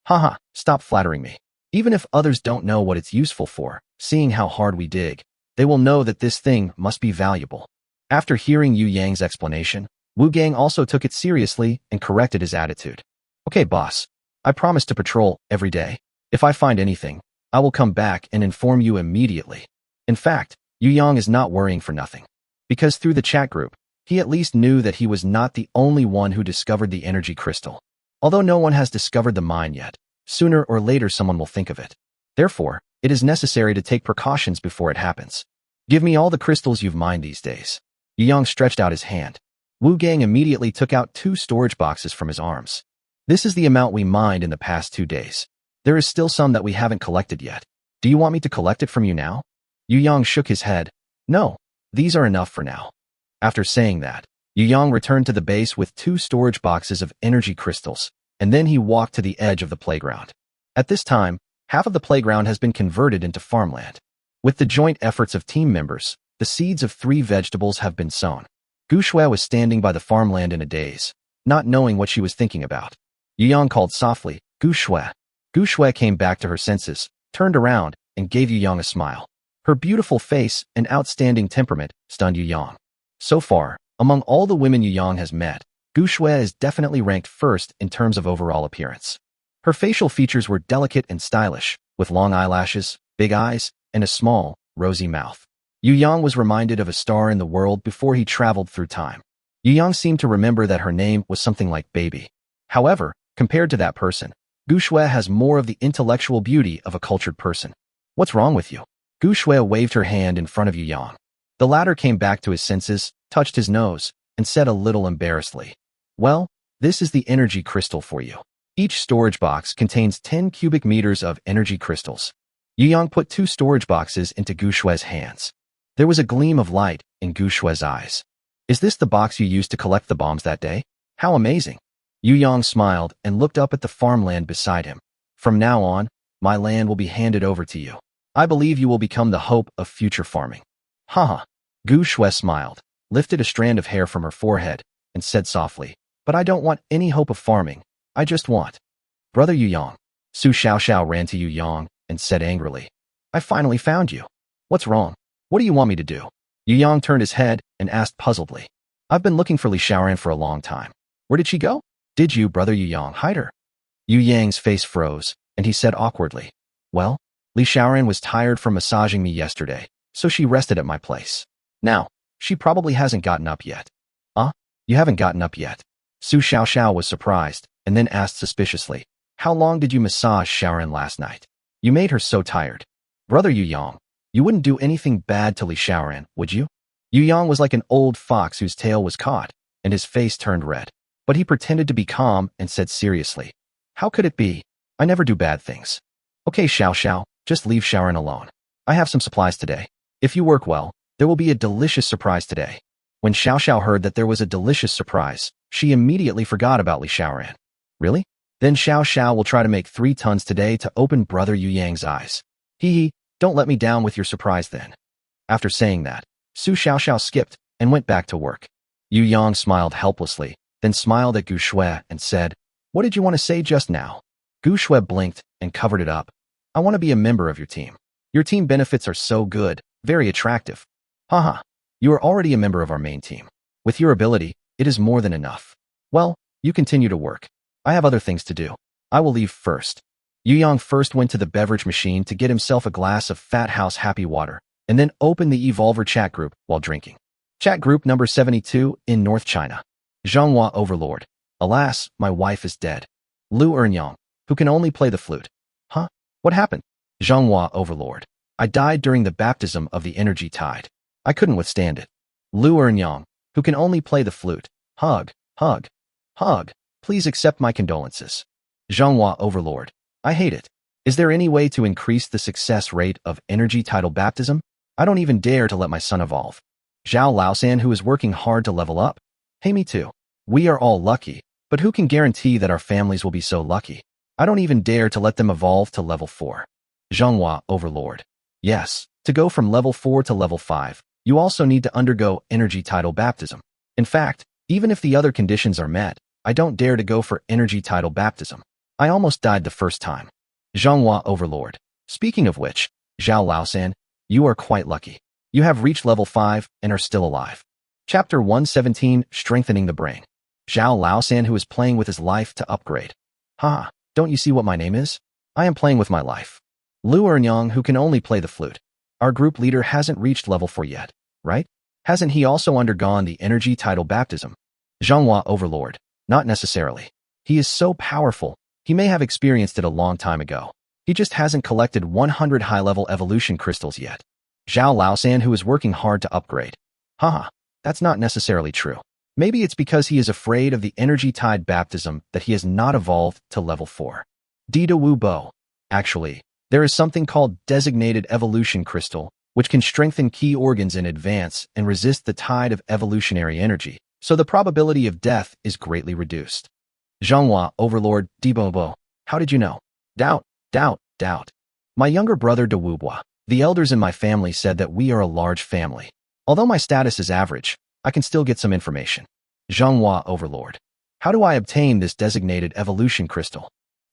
Haha, stop flattering me. Even if others don't know what it's useful for, seeing how hard we dig, they will know that this thing must be valuable. After hearing Yu Yang's explanation, Wu Gang also took it seriously and corrected his attitude. Okay, boss. I promise to patrol every day. If I find anything, I will come back and inform you immediately. In fact, Yu Yang is not worrying for nothing. Because through the chat group, he at least knew that he was not the only one who discovered the energy crystal. Although no one has discovered the mine yet, sooner or later someone will think of it. Therefore, it is necessary to take precautions before it happens. Give me all the crystals you've mined these days. Yu Yang stretched out his hand. Wu Gang immediately took out 2 storage boxes from his arms. This is the amount we mined in the past 2 days. There is still some that we haven't collected yet. Do you want me to collect it from you now? Yu Yang shook his head. No, these are enough for now. After saying that, Yu Yang returned to the base with 2 storage boxes of energy crystals, and then he walked to the edge of the playground. At this time, half of the playground has been converted into farmland. With the joint efforts of team members, the seeds of 3 vegetables have been sown. Gu Shui was standing by the farmland in a daze, not knowing what she was thinking about. Yu Yang called softly, Gu Shui. Gu Shui came back to her senses, turned around, and gave Yu Yang a smile. Her beautiful face and outstanding temperament stunned Yu Yang. So far, among all the women Yu Yang has met, Gu Shui is definitely ranked first in terms of overall appearance. Her facial features were delicate and stylish, with long eyelashes, big eyes, and a small, rosy mouth. Yu Yang was reminded of a star in the world before he traveled through time. Yu Yang seemed to remember that her name was something like Baby. However, compared to that person, Gu Shui has more of the intellectual beauty of a cultured person. What's wrong with you? Gu Shui waved her hand in front of Yu Yang. The latter came back to his senses, touched his nose, and said a little embarrassedly, "Well, this is the energy crystal for you. Each storage box contains 10 cubic meters of energy crystals." Yu Yang put 2 storage boxes into Gu Shui's hands. There was a gleam of light in Gu Shui's eyes. "Is this the box you used to collect the bombs that day? How amazing." Yu Yang smiled and looked up at the farmland beside him. "From now on, my land will be handed over to you. I believe you will become the hope of future farming." Haha. Gu Shui smiled, lifted a strand of hair from her forehead, and said softly, "But I don't want any hope of farming. I just want." "Brother Yu Yang." Su Xiaoxiao ran to Yu Yang and said angrily, "I finally found you. What's wrong? What do you want me to do?" Yu Yang turned his head and asked puzzledly, "I've been looking for Li Xiaoran for a long time. Where did she go?" "Did you, Brother Yu Yang, hide her?" Yu Yang's face froze, and he said awkwardly, "Well, Li Xiaoran was tired from massaging me yesterday, so she rested at my place. Now, she probably hasn't gotten up yet." You haven't gotten up yet?" Su Xiaoxiao was surprised, and then asked suspiciously, "How long did you massage Xiaoran last night? You made her so tired." "Brother Yu Yang, you wouldn't do anything bad to Li Xiaoran, would you?" Yu Yang was like an old fox whose tail was caught, and his face turned red. But he pretended to be calm and said seriously, "How could it be? I never do bad things." "Okay, Xiaoxiao, just leave Xiaoran alone. I have some supplies today. If you work well, there will be a delicious surprise today." When Xiaoxiao heard that there was a delicious surprise, she immediately forgot about Li Xiaoran. "Really? Then Xiaoxiao will try to make 3 tons today to open Brother Yu Yang's eyes. Hee, don't let me down with your surprise then." After saying that, Su Xiaoxiao skipped and went back to work. Yu Yang smiled helplessly, then smiled at Gu Shui and said, "What did you want to say just now?" Gu Shui blinked and covered it up. "I want to be a member of your team. Your team benefits are so good, very attractive." "Haha, you are already a member of our main team. With your ability, it is more than enough. Well, you continue to work. I have other things to do. I will leave first." Yu Yang first went to the beverage machine to get himself a glass of Fat House Happy Water, and then opened the Evolver chat group while drinking. Chat group number 72 in North China. Zhonghua Overlord. "Alas, my wife is dead. Lu Ernyang, who can only play the flute." "Huh? What happened?" Zhonghua Overlord. "I died during the baptism of the energy tide. I couldn't withstand it. Lu Ernyang, who can only play the flute. Hug, hug, hug. Please accept my condolences." Zhonghua Overlord. "I hate it. Is there any way to increase the success rate of energy tidal baptism? I don't even dare to let my son evolve." Zhao Laosan, who is working hard to level up. "Hey, me too. We are all lucky, but who can guarantee that our families will be so lucky? I don't even dare to let them evolve to level 4. Zhonghua Overlord. "Yes, to go from level 4 to level 5, you also need to undergo energy tidal baptism. In fact, even if the other conditions are met, I don't dare to go for energy tidal baptism. I almost died the first time." Zhonghua Overlord. "Speaking of which, Zhao Laosan, you are quite lucky. You have reached level 5 and are still alive." Chapter 117, Strengthening the Brain. Zhao Laosan, who is playing with his life to upgrade. "Ha, don't you see what my name is? I am playing with my life." Lu Ernyang, who can only play the flute. "Our group leader hasn't reached level 4 yet, right? Hasn't he also undergone the energy tidal baptism?" Zhonghua Overlord. "Not necessarily. He is so powerful, he may have experienced it a long time ago. He just hasn't collected 100 high-level evolution crystals yet." Zhao Laosan, who is working hard to upgrade. "Haha, that's not necessarily true. Maybe it's because he is afraid of the energy tide baptism that he has not evolved to level 4. Dida Wu Bo. Actually, there is something called designated evolution crystal, which can strengthen key organs in advance and resist the tide of evolutionary energy, so the probability of death is greatly reduced." Zhonghua Overlord Dibobo. "How did you know?" Doubt, doubt, doubt. "My younger brother De Wubwa. The elders in my family said that we are a large family. Although my status is average, I can still get some information." Zhonghua Overlord. "How do I obtain this designated evolution crystal?"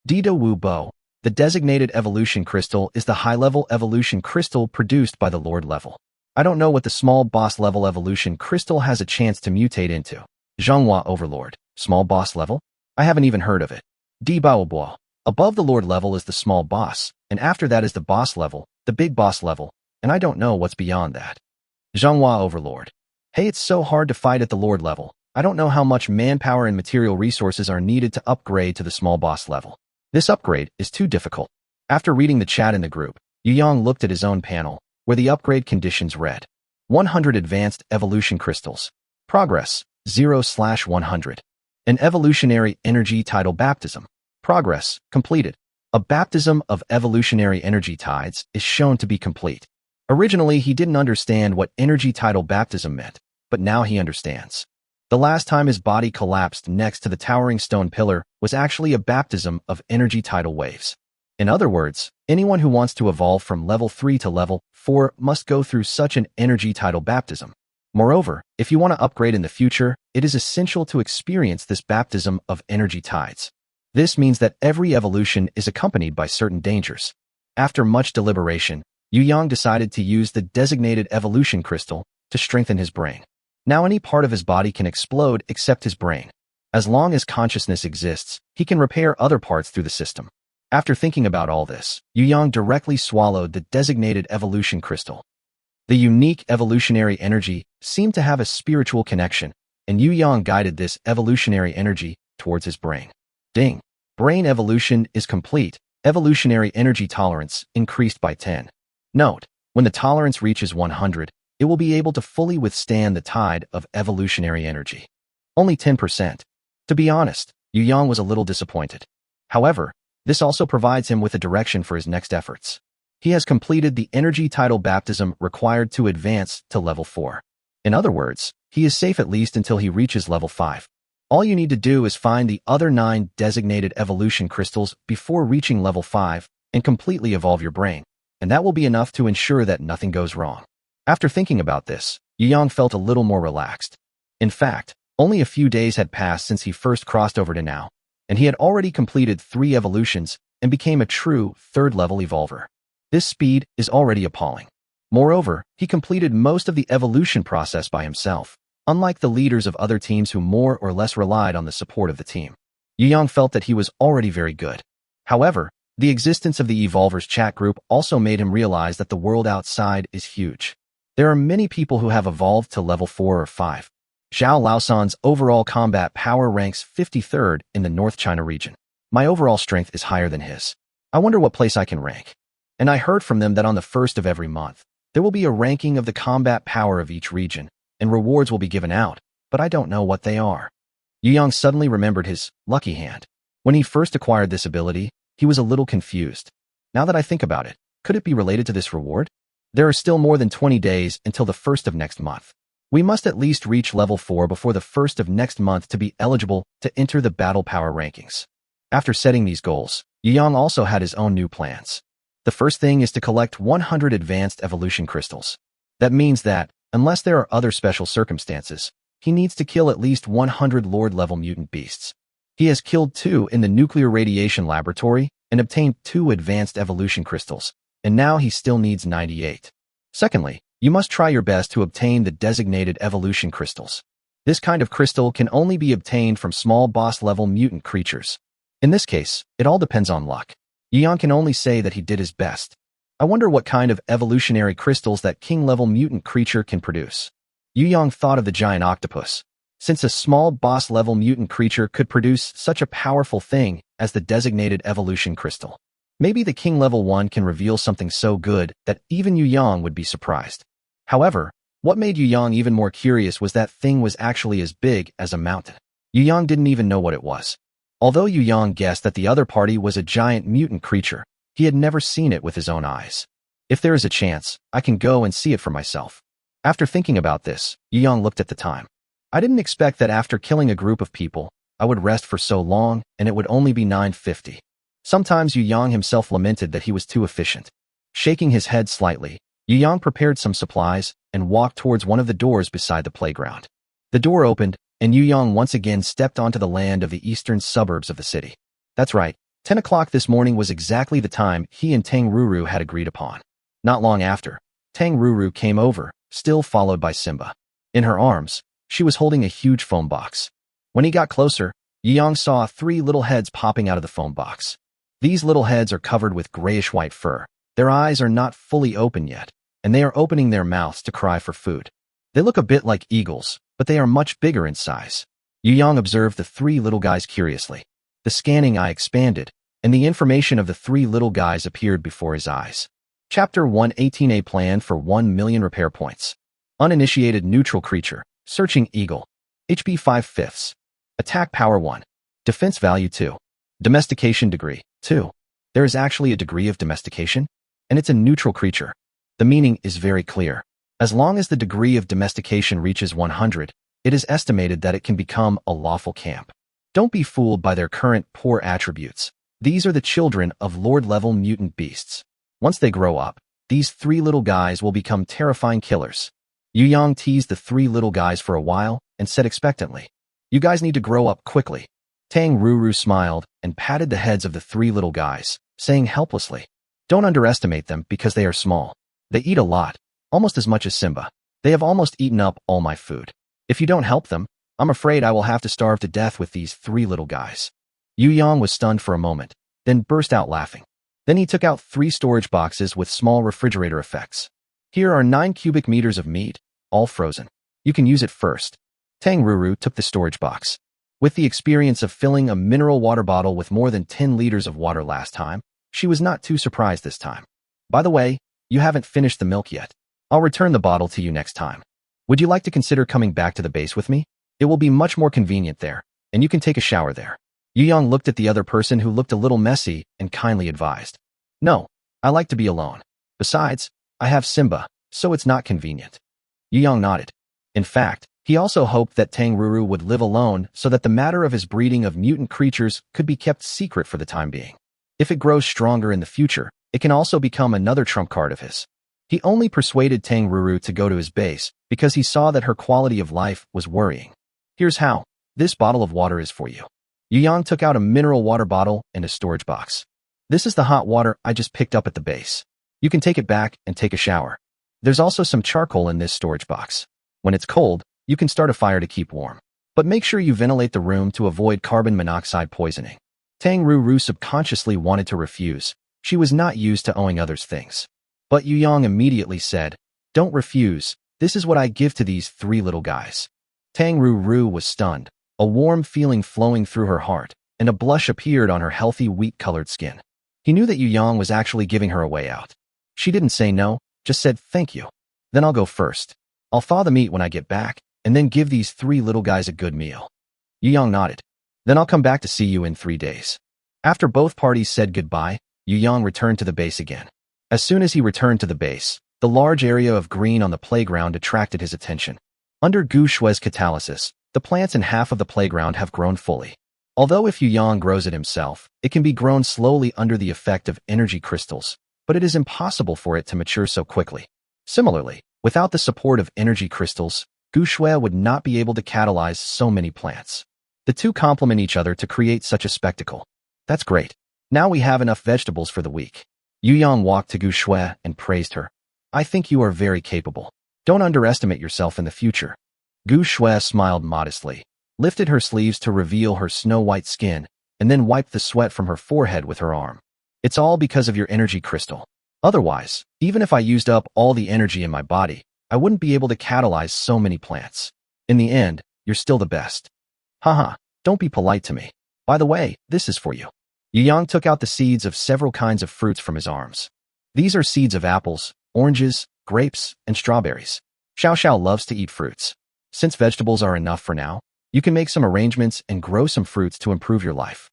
Dida Wu Bo. The designated evolution crystal is the high-level evolution crystal produced by the Lord level. I don't know what the small boss level evolution crystal has a chance to mutate into. Zhonghua Overlord. Small boss level? I haven't even heard of it. Di Bao Bo. Above the Lord level is the small boss, and after that is the boss level, the big boss level, and I don't know what's beyond that. Zhonghua Overlord. Hey, it's so hard to fight at the Lord level. I don't know how much manpower and material resources are needed to upgrade to the small boss level. This upgrade is too difficult. After reading the chat in the group, Yuyang looked at his own panel, where the upgrade conditions read 100 Advanced Evolution Crystals. Progress, 0/100. An Evolutionary Energy Tidal Baptism. Progress, completed. A baptism of evolutionary energy tides is shown to be complete. Originally, he didn't understand what energy tidal baptism meant, but now he understands. The last time his body collapsed next to the towering stone pillar was actually a baptism of energy tidal waves. In other words, anyone who wants to evolve from level 3 to level 4 must go through such an energy tidal baptism. Moreover, if you want to upgrade in the future, it is essential to experience this baptism of energy tides. This means that every evolution is accompanied by certain dangers. After much deliberation, Yuyang decided to use the designated evolution crystal to strengthen his brain. Now any part of his body can explode except his brain. As long as consciousness exists, he can repair other parts through the system. After thinking about all this, Yuyang directly swallowed the designated evolution crystal. The unique evolutionary energy seemed to have a spiritual connection, and Yuyang guided this evolutionary energy towards his brain. Ding! Brain evolution is complete. Evolutionary energy tolerance increased by 10. Note, when the tolerance reaches 100, it will be able to fully withstand the tide of evolutionary energy. Only 10%. To be honest, Yuyang was a little disappointed. However, this also provides him with a direction for his next efforts. He has completed the energy tidal baptism required to advance to level 4. In other words, he is safe at least until he reaches level 5. All you need to do is find the other 9 designated evolution crystals before reaching level 5 and completely evolve your brain, and that will be enough to ensure that nothing goes wrong. After thinking about this, Yuyang felt a little more relaxed. In fact, only a few days had passed since he first crossed over to now, and he had already completed 3 evolutions and became a true 3rd-level evolver. This speed is already appalling. Moreover, he completed most of the evolution process by himself, unlike the leaders of other teams who more or less relied on the support of the team. Yuyang felt that he was already very good. However, the existence of the Evolvers chat group also made him realize that the world outside is huge. There are many people who have evolved to level 4 or 5. Zhao Laosan's overall combat power ranks 53rd in the North China region. My overall strength is higher than his. I wonder what place I can rank. And I heard from them that on the 1st of every month, there will be a ranking of the combat power of each region, and rewards will be given out, but I don't know what they are. Yuyang suddenly remembered his lucky hand. When he first acquired this ability, he was a little confused. Now that I think about it, could it be related to this reward? There are still more than 20 days until the 1st of next month. We must at least reach level 4 before the 1st of next month to be eligible to enter the battle power rankings. After setting these goals, Yuyang also had his own new plans. The first thing is to collect 100 advanced evolution crystals. That means that, unless there are other special circumstances, he needs to kill at least 100 Lord-level mutant beasts. He has killed 2 in the nuclear radiation laboratory and obtained 2 advanced evolution crystals, and now he still needs 98. Secondly, you must try your best to obtain the designated evolution crystals. This kind of crystal can only be obtained from small boss-level mutant creatures. In this case, it all depends on luck. Yuyang can only say that he did his best. I wonder what kind of evolutionary crystals that king-level mutant creature can produce. Yuyang thought of the giant octopus. Since a small boss-level mutant creature could produce such a powerful thing as the designated evolution crystal, maybe the king-level one can reveal something so good that even Yuyang would be surprised. However, what made Yuyang even more curious was that thing was actually as big as a mountain. Yuyang didn't even know what it was. Although Yuyang guessed that the other party was a giant mutant creature, he had never seen it with his own eyes. If there is a chance, I can go and see it for myself. After thinking about this, Yuyang looked at the time. I didn't expect that after killing a group of people, I would rest for so long and it would only be 9:50. Sometimes Yuyang himself lamented that he was too efficient. Shaking his head slightly, Yuyang prepared some supplies and walked towards one of the doors beside the playground. The door opened, and Yuyang once again stepped onto the land of the eastern suburbs of the city. That's right, 10 o'clock this morning was exactly the time he and Tang Ruru had agreed upon. Not long after, Tang Ruru came over, still followed by Simba. In her arms, she was holding a huge foam box. When he got closer, Yuyang saw 3 little heads popping out of the foam box. These little heads are covered with grayish-white fur. Their eyes are not fully open yet, and they are opening their mouths to cry for food. They look a bit like eagles, but they are much bigger in size. Yu Yang observed the three little guys curiously. The scanning eye expanded, and the information of the three little guys appeared before his eyes. Chapter 118, a plan for 1 million repair points. Uninitiated neutral creature. Searching eagle. HP 5/5. Attack power 1. Defense value 2. Domestication degree 2. There is actually a degree of domestication, and it's a neutral creature. The meaning is very clear. As long as the degree of domestication reaches 100, it is estimated that it can become a lawful camp. Don't be fooled by their current poor attributes. These are the children of Lord-level mutant beasts. Once they grow up, these three little guys will become terrifying killers. Yu Yang teased the three little guys for a while and said expectantly, "You guys need to grow up quickly." Tang Ruru smiled and patted the heads of the three little guys, saying helplessly, "Don't underestimate them because they are small. They eat a lot, almost as much as Simba. They have almost eaten up all my food. If you don't help them, I'm afraid I will have to starve to death with these three little guys." Yu Yang was stunned for a moment, then burst out laughing. Then he took out 3 storage boxes with small refrigerator effects. "Here are 9 cubic meters of meat, all frozen. You can use it first." Tang Ruru took the storage box. With the experience of filling a mineral water bottle with more than 10 liters of water last time, she was not too surprised this time. "By the way, you haven't finished the milk yet. I'll return the bottle to you next time. Would you like to consider coming back to the base with me? It will be much more convenient there, and you can take a shower there." Yu Yang looked at the other person who looked a little messy and kindly advised, "No, I like to be alone. Besides, I have Simba, so it's not convenient." Yu Yang nodded. In fact, he also hoped that Tang Ruru would live alone so that the matter of his breeding of mutant creatures could be kept secret for the time being. If it grows stronger in the future, it can also become another trump card of his. He only persuaded Tang Ruru to go to his base because he saw that her quality of life was worrying. "Here's how. This bottle of water is for you." Yu Yang took out a mineral water bottle and a storage box. "This is the hot water I just picked up at the base. You can take it back and take a shower. There's also some charcoal in this storage box. When it's cold, you can start a fire to keep warm. But make sure you ventilate the room to avoid carbon monoxide poisoning." Tang Ruru subconsciously wanted to refuse. She was not used to owing others things. But Yu Yang immediately said, "Don't refuse. This is what I give to these three little guys." Tang Ruru was stunned, a warm feeling flowing through her heart, and a blush appeared on her healthy wheat-colored skin. He knew that Yu Yang was actually giving her a way out. She didn't say no, just said thank you. "Then I'll go first. I'll thaw the meat when I get back, and then give these three little guys a good meal." Yu Yang nodded. "Then I'll come back to see you in 3 days." After both parties said goodbye, Yu Yang returned to the base again. As soon as he returned to the base, the large area of green on the playground attracted his attention. Under Gu Shue's catalysis, the plants in half of the playground have grown fully. Although if Yu Yang grows it himself, it can be grown slowly under the effect of energy crystals, but it is impossible for it to mature so quickly. Similarly, without the support of energy crystals, Gu Shue would not be able to catalyze so many plants. The two complement each other to create such a spectacle. "That's great. Now we have enough vegetables for the week." Yu Yang walked to Gu Shue and praised her. "I think you are very capable. Don't underestimate yourself in the future." Gu Shue smiled modestly, lifted her sleeves to reveal her snow-white skin, and then wiped the sweat from her forehead with her arm. "It's all because of your energy crystal. Otherwise, even if I used up all the energy in my body, I wouldn't be able to catalyze so many plants. In the end, you're still the best." "Haha, don't be polite to me. By the way, this is for you." Yu Yang took out the seeds of several kinds of fruits from his arms. These are seeds of apples, oranges, grapes, and strawberries. Xiao Xiao loves to eat fruits. Since vegetables are enough for now, you can make some arrangements and grow some fruits to improve your life.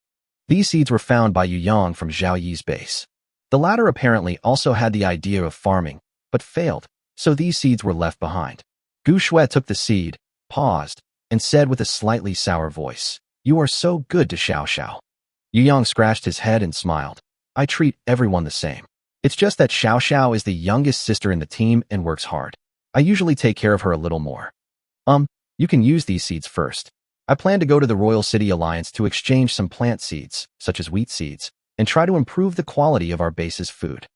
These seeds were found by Yu Yang from Zhao Yi's base. The latter apparently also had the idea of farming, but failed, so these seeds were left behind. Gu Shue took the seed, paused, and said with a slightly sour voice, "You are so good to Xiao Xiao." Yu Yang scratched his head and smiled. "I treat everyone the same. It's just that Xiao Xiao is the youngest sister in the team and works hard. I usually take care of her a little more." You can use these seeds first. I plan to go to the Royal City Alliance to exchange some plant seeds, such as wheat seeds, and try to improve the quality of our base's food."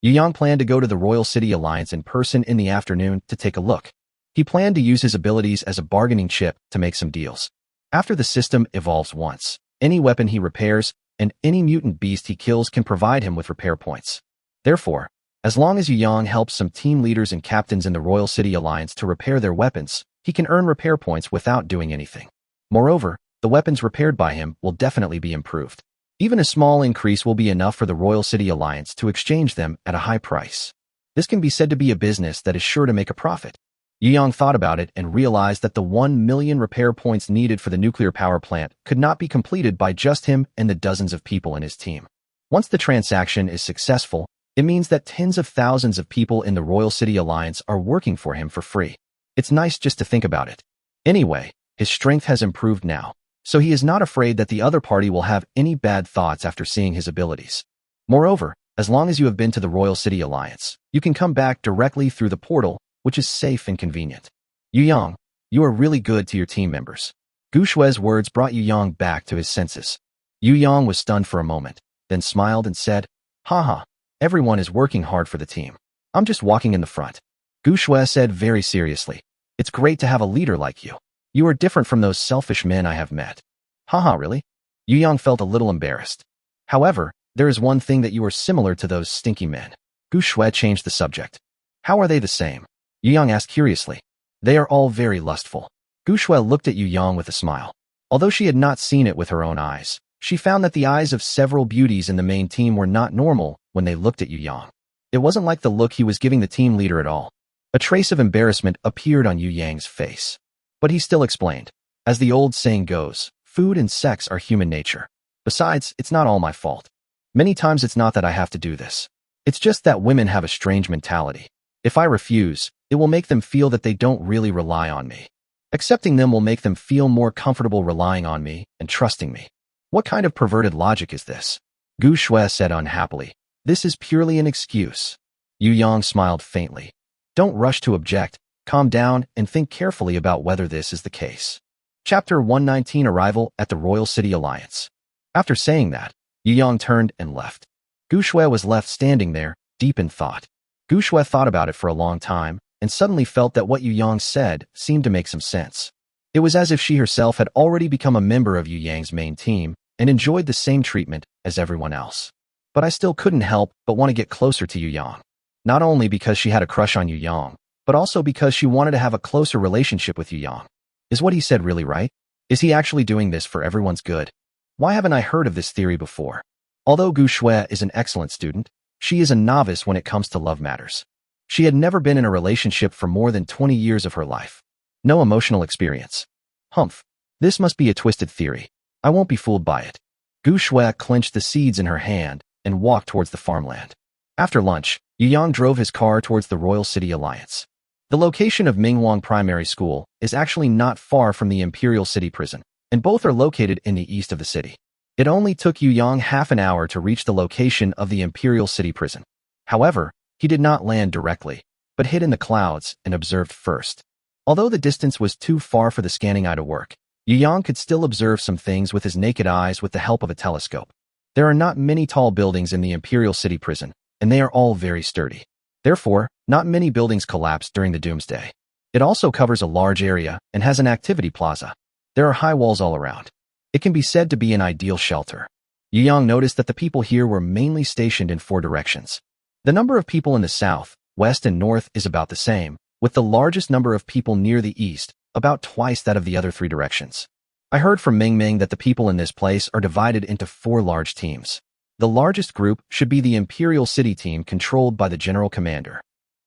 Yu Yang planned to go to the Royal City Alliance in person in the afternoon to take a look. He planned to use his abilities as a bargaining chip to make some deals. After the system evolves once, any weapon he repairs, and any mutant beast he kills can provide him with repair points. Therefore, as long as Yu Yang helps some team leaders and captains in the Royal City Alliance to repair their weapons, he can earn repair points without doing anything. Moreover, the weapons repaired by him will definitely be improved. Even a small increase will be enough for the Royal City Alliance to exchange them at a high price. This can be said to be a business that is sure to make a profit. Yu Yang thought about it and realized that the 1 million repair points needed for the nuclear power plant could not be completed by just him and the dozens of people in his team. Once the transaction is successful, it means that tens of thousands of people in the Royal City Alliance are working for him for free. It's nice just to think about it. Anyway, his strength has improved now, so he is not afraid that the other party will have any bad thoughts after seeing his abilities. Moreover, as long as you have been to the Royal City Alliance, you can come back directly through the portal, which is safe and convenient. Yu Yang, you are really good to your team members. Gu Shue's words brought Yu Yang back to his senses. Yu Yang was stunned for a moment, then smiled and said, "Haha, everyone is working hard for the team. I'm just walking in the front." Gu Shue said very seriously, "It's great to have a leader like you. You are different from those selfish men I have met." "Haha, really?" Yu Yang felt a little embarrassed. "However, there is one thing that you are similar to those stinky men." Gu Shue changed the subject. "How are they the same?" Yu Yang asked curiously. "They are all very lustful." Gu Shue looked at Yu Yang with a smile. Although she had not seen it with her own eyes, she found that the eyes of several beauties in the main team were not normal when they looked at Yu Yang. It wasn't like the look he was giving the team leader at all. A trace of embarrassment appeared on Yu Yang's face. But he still explained. "As the old saying goes, food and sex are human nature. Besides, it's not all my fault. Many times it's not that I have to do this. It's just that women have a strange mentality. If I refuse, it will make them feel that they don't really rely on me. Accepting them will make them feel more comfortable relying on me and trusting me. What kind of perverted logic is this?" Gu Shue said unhappily. "This is purely an excuse." Yu Yang smiled faintly. "Don't rush to object. Calm down and think carefully about whether this is the case." Chapter 119 Arrival at the Royal City Alliance. After saying that, Yu Yang turned and left. Gu Shue was left standing there, deep in thought. Gu Shue thought about it for a long time, and suddenly felt that what Yu Yang said seemed to make some sense. It was as if she herself had already become a member of Yu Yang's main team and enjoyed the same treatment as everyone else. But I still couldn't help but want to get closer to Yu Yang. Not only because she had a crush on Yu Yang, but also because she wanted to have a closer relationship with Yu Yang. Is what he said really right? Is he actually doing this for everyone's good? Why haven't I heard of this theory before? Although Gu Shue is an excellent student, she is a novice when it comes to love matters. She had never been in a relationship for more than 20 years of her life. No emotional experience. Humph. This must be a twisted theory. I won't be fooled by it. Gu Shue clenched the seeds in her hand and walked towards the farmland. After lunch, Yu Yang drove his car towards the Royal City Alliance. The location of Minghuang Primary School is actually not far from the Imperial City Prison, and both are located in the east of the city. It only took Yu Yang half an hour to reach the location of the Imperial City Prison. However, he did not land directly, but hid in the clouds and observed first. Although the distance was too far for the scanning eye to work, Yu Yang could still observe some things with his naked eyes with the help of a telescope. There are not many tall buildings in the Imperial City Prison, and they are all very sturdy. Therefore, not many buildings collapse during the Doomsday. It also covers a large area and has an activity plaza. There are high walls all around. It can be said to be an ideal shelter. Yu Yang noticed that the people here were mainly stationed in 4 directions. The number of people in the south, west, and north is about the same, with the largest number of people near the east, about twice that of the other 3 directions. I heard from Ming Ming that the people in this place are divided into 4 large teams. The largest group should be the Imperial City team controlled by the General Commander.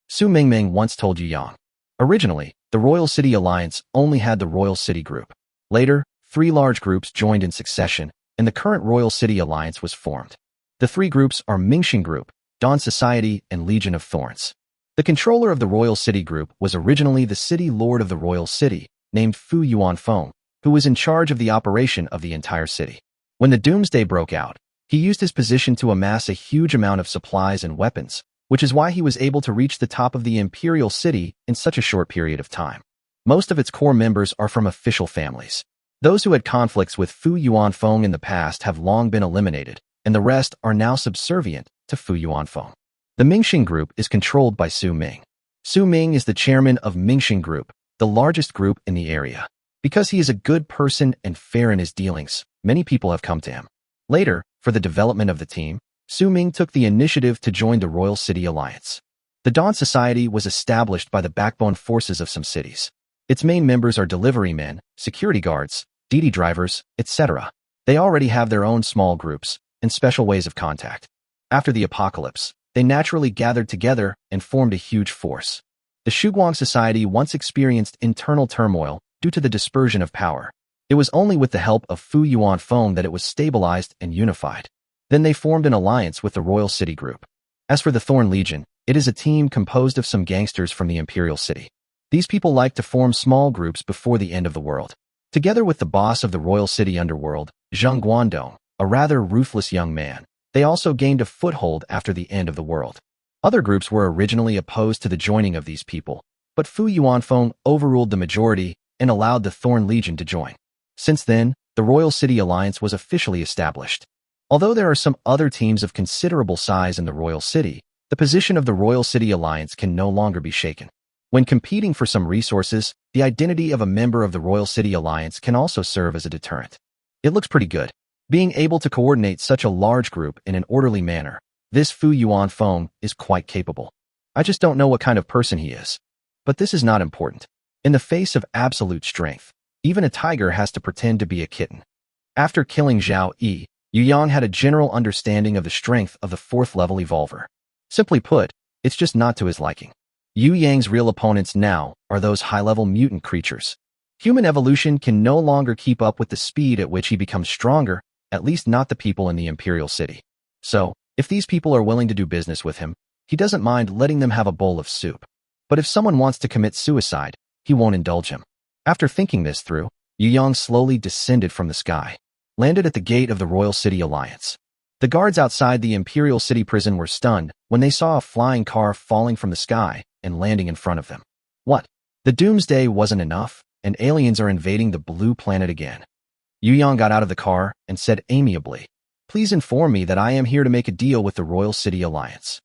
Su Mingming once told Yu Yang. Originally, the Royal City Alliance only had the Royal City Group. Later, 3 large groups joined in succession, and the current Royal City Alliance was formed. The 3 groups are Mingxing Group, Dawn Society, and Legion of Thorns. The controller of the Royal City Group was originally the City Lord of the Royal City, named Fu Yuanfeng, who was in charge of the operation of the entire city. When the Doomsday broke out, he used his position to amass a huge amount of supplies and weapons, which is why he was able to reach the top of the Imperial City in such a short period of time. Most of its core members are from official families. Those who had conflicts with Fu Yuanfeng in the past have long been eliminated, and the rest are now subservient to Fu Yuanfeng. The Mingxing Group is controlled by Su Ming. Su Ming is the chairman of Mingxing Group, the largest group in the area. Because he is a good person and fair in his dealings, many people have come to him. Later, For the development of the team, Su Ming took the initiative to join the Royal City Alliance. The Dawn Society was established by the backbone forces of some cities. Its main members are delivery men, security guards, DD drivers, etc. They already have their own small groups and special ways of contact. After the apocalypse, they naturally gathered together and formed a huge force. The Shuguang Society once experienced internal turmoil due to the dispersion of power. It was only with the help of Fu Yuan Feng that it was stabilized and unified. Then they formed an alliance with the Royal City Group. As for the Thorn Legion, it is a team composed of some gangsters from the Imperial City. These people like to form small groups before the end of the world. Together with the boss of the Royal City Underworld, Zheng Guangdong, a rather ruthless young man, they also gained a foothold after the end of the world. Other groups were originally opposed to the joining of these people, but Fu Yuanfeng overruled the majority and allowed the Thorn Legion to join. Since then, the Royal City Alliance was officially established. Although there are some other teams of considerable size in the Royal City, the position of the Royal City Alliance can no longer be shaken. When competing for some resources, the identity of a member of the Royal City Alliance can also serve as a deterrent. It looks pretty good. Being able to coordinate such a large group in an orderly manner, this Fu Yuanfeng is quite capable. I just don't know what kind of person he is. But this is not important. In the face of absolute strength, even a tiger has to pretend to be a kitten. After killing Zhao Yi, Yu Yang had a general understanding of the strength of the 4th level evolver. Simply put, it's just not to his liking. Yu Yang's real opponents now are those high-level mutant creatures. Human evolution can no longer keep up with the speed at which he becomes stronger, at least not the people in the Imperial City. So, if these people are willing to do business with him, he doesn't mind letting them have a bowl of soup. But if someone wants to commit suicide, he won't indulge him. After thinking this through, Yu Yang slowly descended from the sky, landed at the gate of the Royal City Alliance. The guards outside the Imperial City prison were stunned when they saw a flying car falling from the sky and landing in front of them. What? The Doomsday wasn't enough, and aliens are invading the blue planet again. Yu Yang got out of the car and said amiably, "Please inform me that I am here to make a deal with the Royal City Alliance."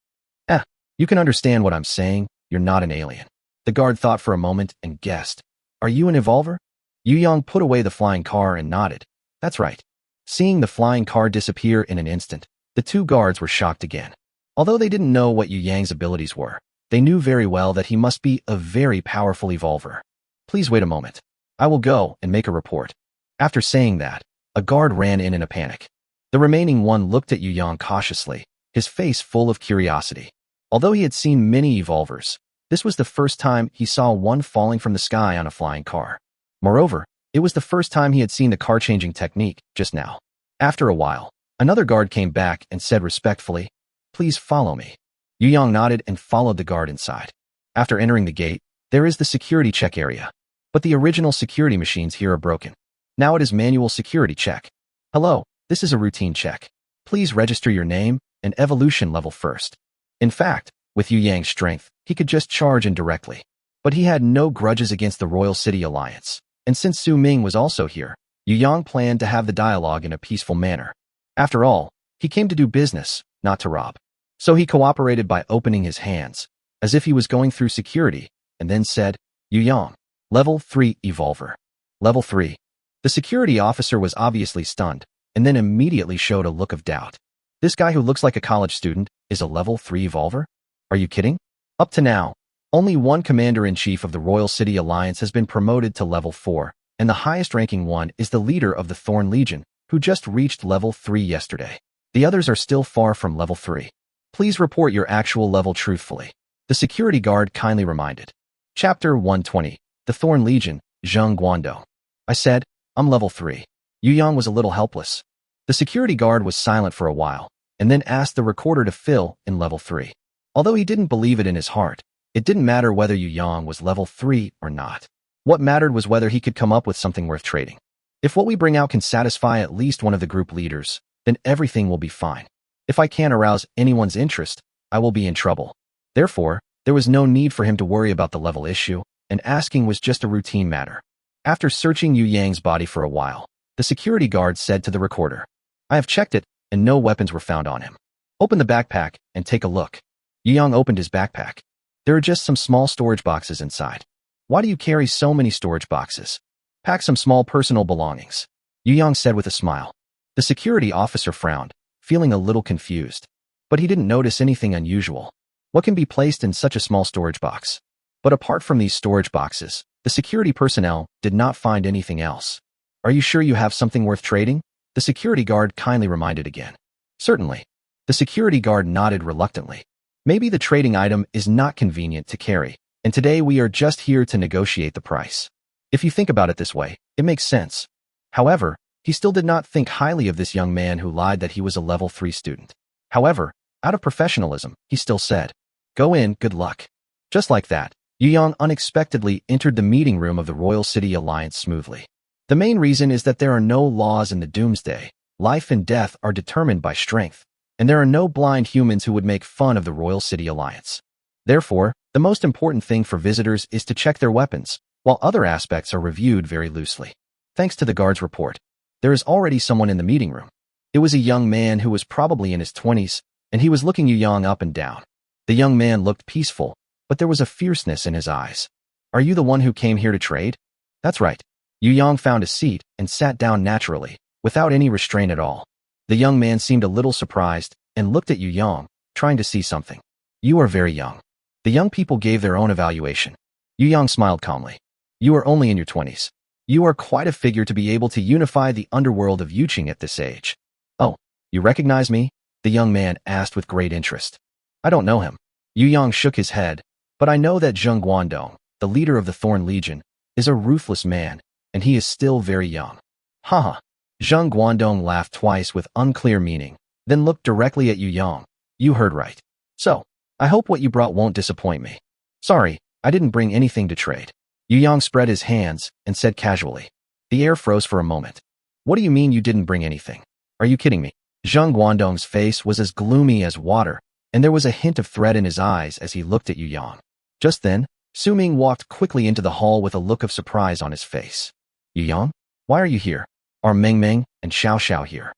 You can understand what I'm saying, you're not an alien. The guard thought for a moment and guessed, "Are you an evolver?" Yu Yang put away the flying car and nodded. "That's right." Seeing the flying car disappear in an instant, the two guards were shocked again. Although they didn't know what Yu Yang's abilities were, they knew very well that he must be a very powerful evolver. "Please wait a moment. I will go and make a report." After saying that, a guard ran in a panic. The remaining one looked at Yu Yang cautiously, his face full of curiosity. Although he had seen many evolvers, this was the first time he saw one falling from the sky on a flying car. Moreover, it was the first time he had seen the car-changing technique just now. After a while, another guard came back and said respectfully, "Please follow me." Yu Yang nodded and followed the guard inside. After entering the gate, there is the security check area. But the original security machines here are broken. Now it is manual security check. "Hello, this is a routine check. Please register your name and evolution level first." In fact, with Yu Yang's strength, he could just charge in directly. But he had no grudges against the Royal City Alliance. And since Su Ming was also here, Yu Yang planned to have the dialogue in a peaceful manner. After all, he came to do business, not to rob. So he cooperated by opening his hands, as if he was going through security, and then said, "Yu Yang, Level 3 Evolver." Level 3. The security officer was obviously stunned, and then immediately showed a look of doubt. This guy who looks like a college student is a Level 3 Evolver? Are you kidding? Up to now, only one Commander-in-Chief of the Royal City Alliance has been promoted to Level 4, and the highest-ranking one is the leader of the Thorn Legion, who just reached Level 3 yesterday. The others are still far from Level 3. Please report your actual level truthfully. The security guard kindly reminded. Chapter 120. The Thorn Legion, Zheng Guangdong. I said, "I'm Level 3. Yu Yang was a little helpless. The security guard was silent for a while, and then asked the recorder to fill in Level 3. Although he didn't believe it in his heart, it didn't matter whether Yu Yang was Level 3 or not. What mattered was whether he could come up with something worth trading. If what we bring out can satisfy at least one of the group leaders, then everything will be fine. If I can't arouse anyone's interest, I will be in trouble. Therefore, there was no need for him to worry about the level issue, and asking was just a routine matter. After searching Yu Yang's body for a while, the security guard said to the recorder, "I have checked it, and no weapons were found on him. Open the backpack and take a look." Yu Yang opened his backpack. There are just some small storage boxes inside. "Why do you carry so many storage boxes? Pack some small personal belongings," Yu Yang said with a smile. The security officer frowned. feeling a little confused. But he didn't notice anything unusual. What can be placed in such a small storage box? But apart from these storage boxes, the security personnel did not find anything else. Are you sure you have something worth trading? The security guard kindly reminded again. Certainly. The security guard nodded reluctantly. Maybe the trading item is not convenient to carry, and today we are just here to negotiate the price. If you think about it this way, it makes sense. However, he still did not think highly of this young man who lied that he was a level 3 student. However, out of professionalism, he still said, "Go in, good luck." Just like that, Yu Yang unexpectedly entered the meeting room of the Royal City Alliance smoothly. The main reason is that there are no laws in the Doomsday. Life and death are determined by strength, and there are no blind humans who would make fun of the Royal City Alliance. Therefore, the most important thing for visitors is to check their weapons, while other aspects are reviewed very loosely. Thanks to the guard's report, there is already someone in the meeting room. It was a young man who was probably in his 20s, and he was looking Yu Yang up and down. The young man looked peaceful, but there was a fierceness in his eyes. "Are you the one who came here to trade?" "That's right." Yu Yang found a seat and sat down naturally, without any restraint at all. The young man seemed a little surprised and looked at Yu Yang, trying to see something. "You are very young." The young people gave their own evaluation. Yu Yang smiled calmly. "You are only in your 20s. You are quite a figure to be able to unify the underworld of Yuqing at this age." "Oh, you recognize me?" the young man asked with great interest. "I don't know him." Yu Yang shook his head, "but I know that Zheng Guangdong, the leader of the Thorn Legion, is a ruthless man, and he is still very young." Haha. Zheng Guangdong laughed twice with unclear meaning, then looked directly at Yu Yang. "You heard right. So, I hope what you brought won't disappoint me." "Sorry, I didn't bring anything to trade." Yu Yang spread his hands and said casually. The air froze for a moment. "What do you mean you didn't bring anything? Are you kidding me?" Zheng Guangdong's face was as gloomy as water, and there was a hint of threat in his eyes as he looked at Yu Yang. Just then, Su Ming walked quickly into the hall with a look of surprise on his face. "Yu Yang? Why are you here? Are Meng Meng and Xiao Xiao here?"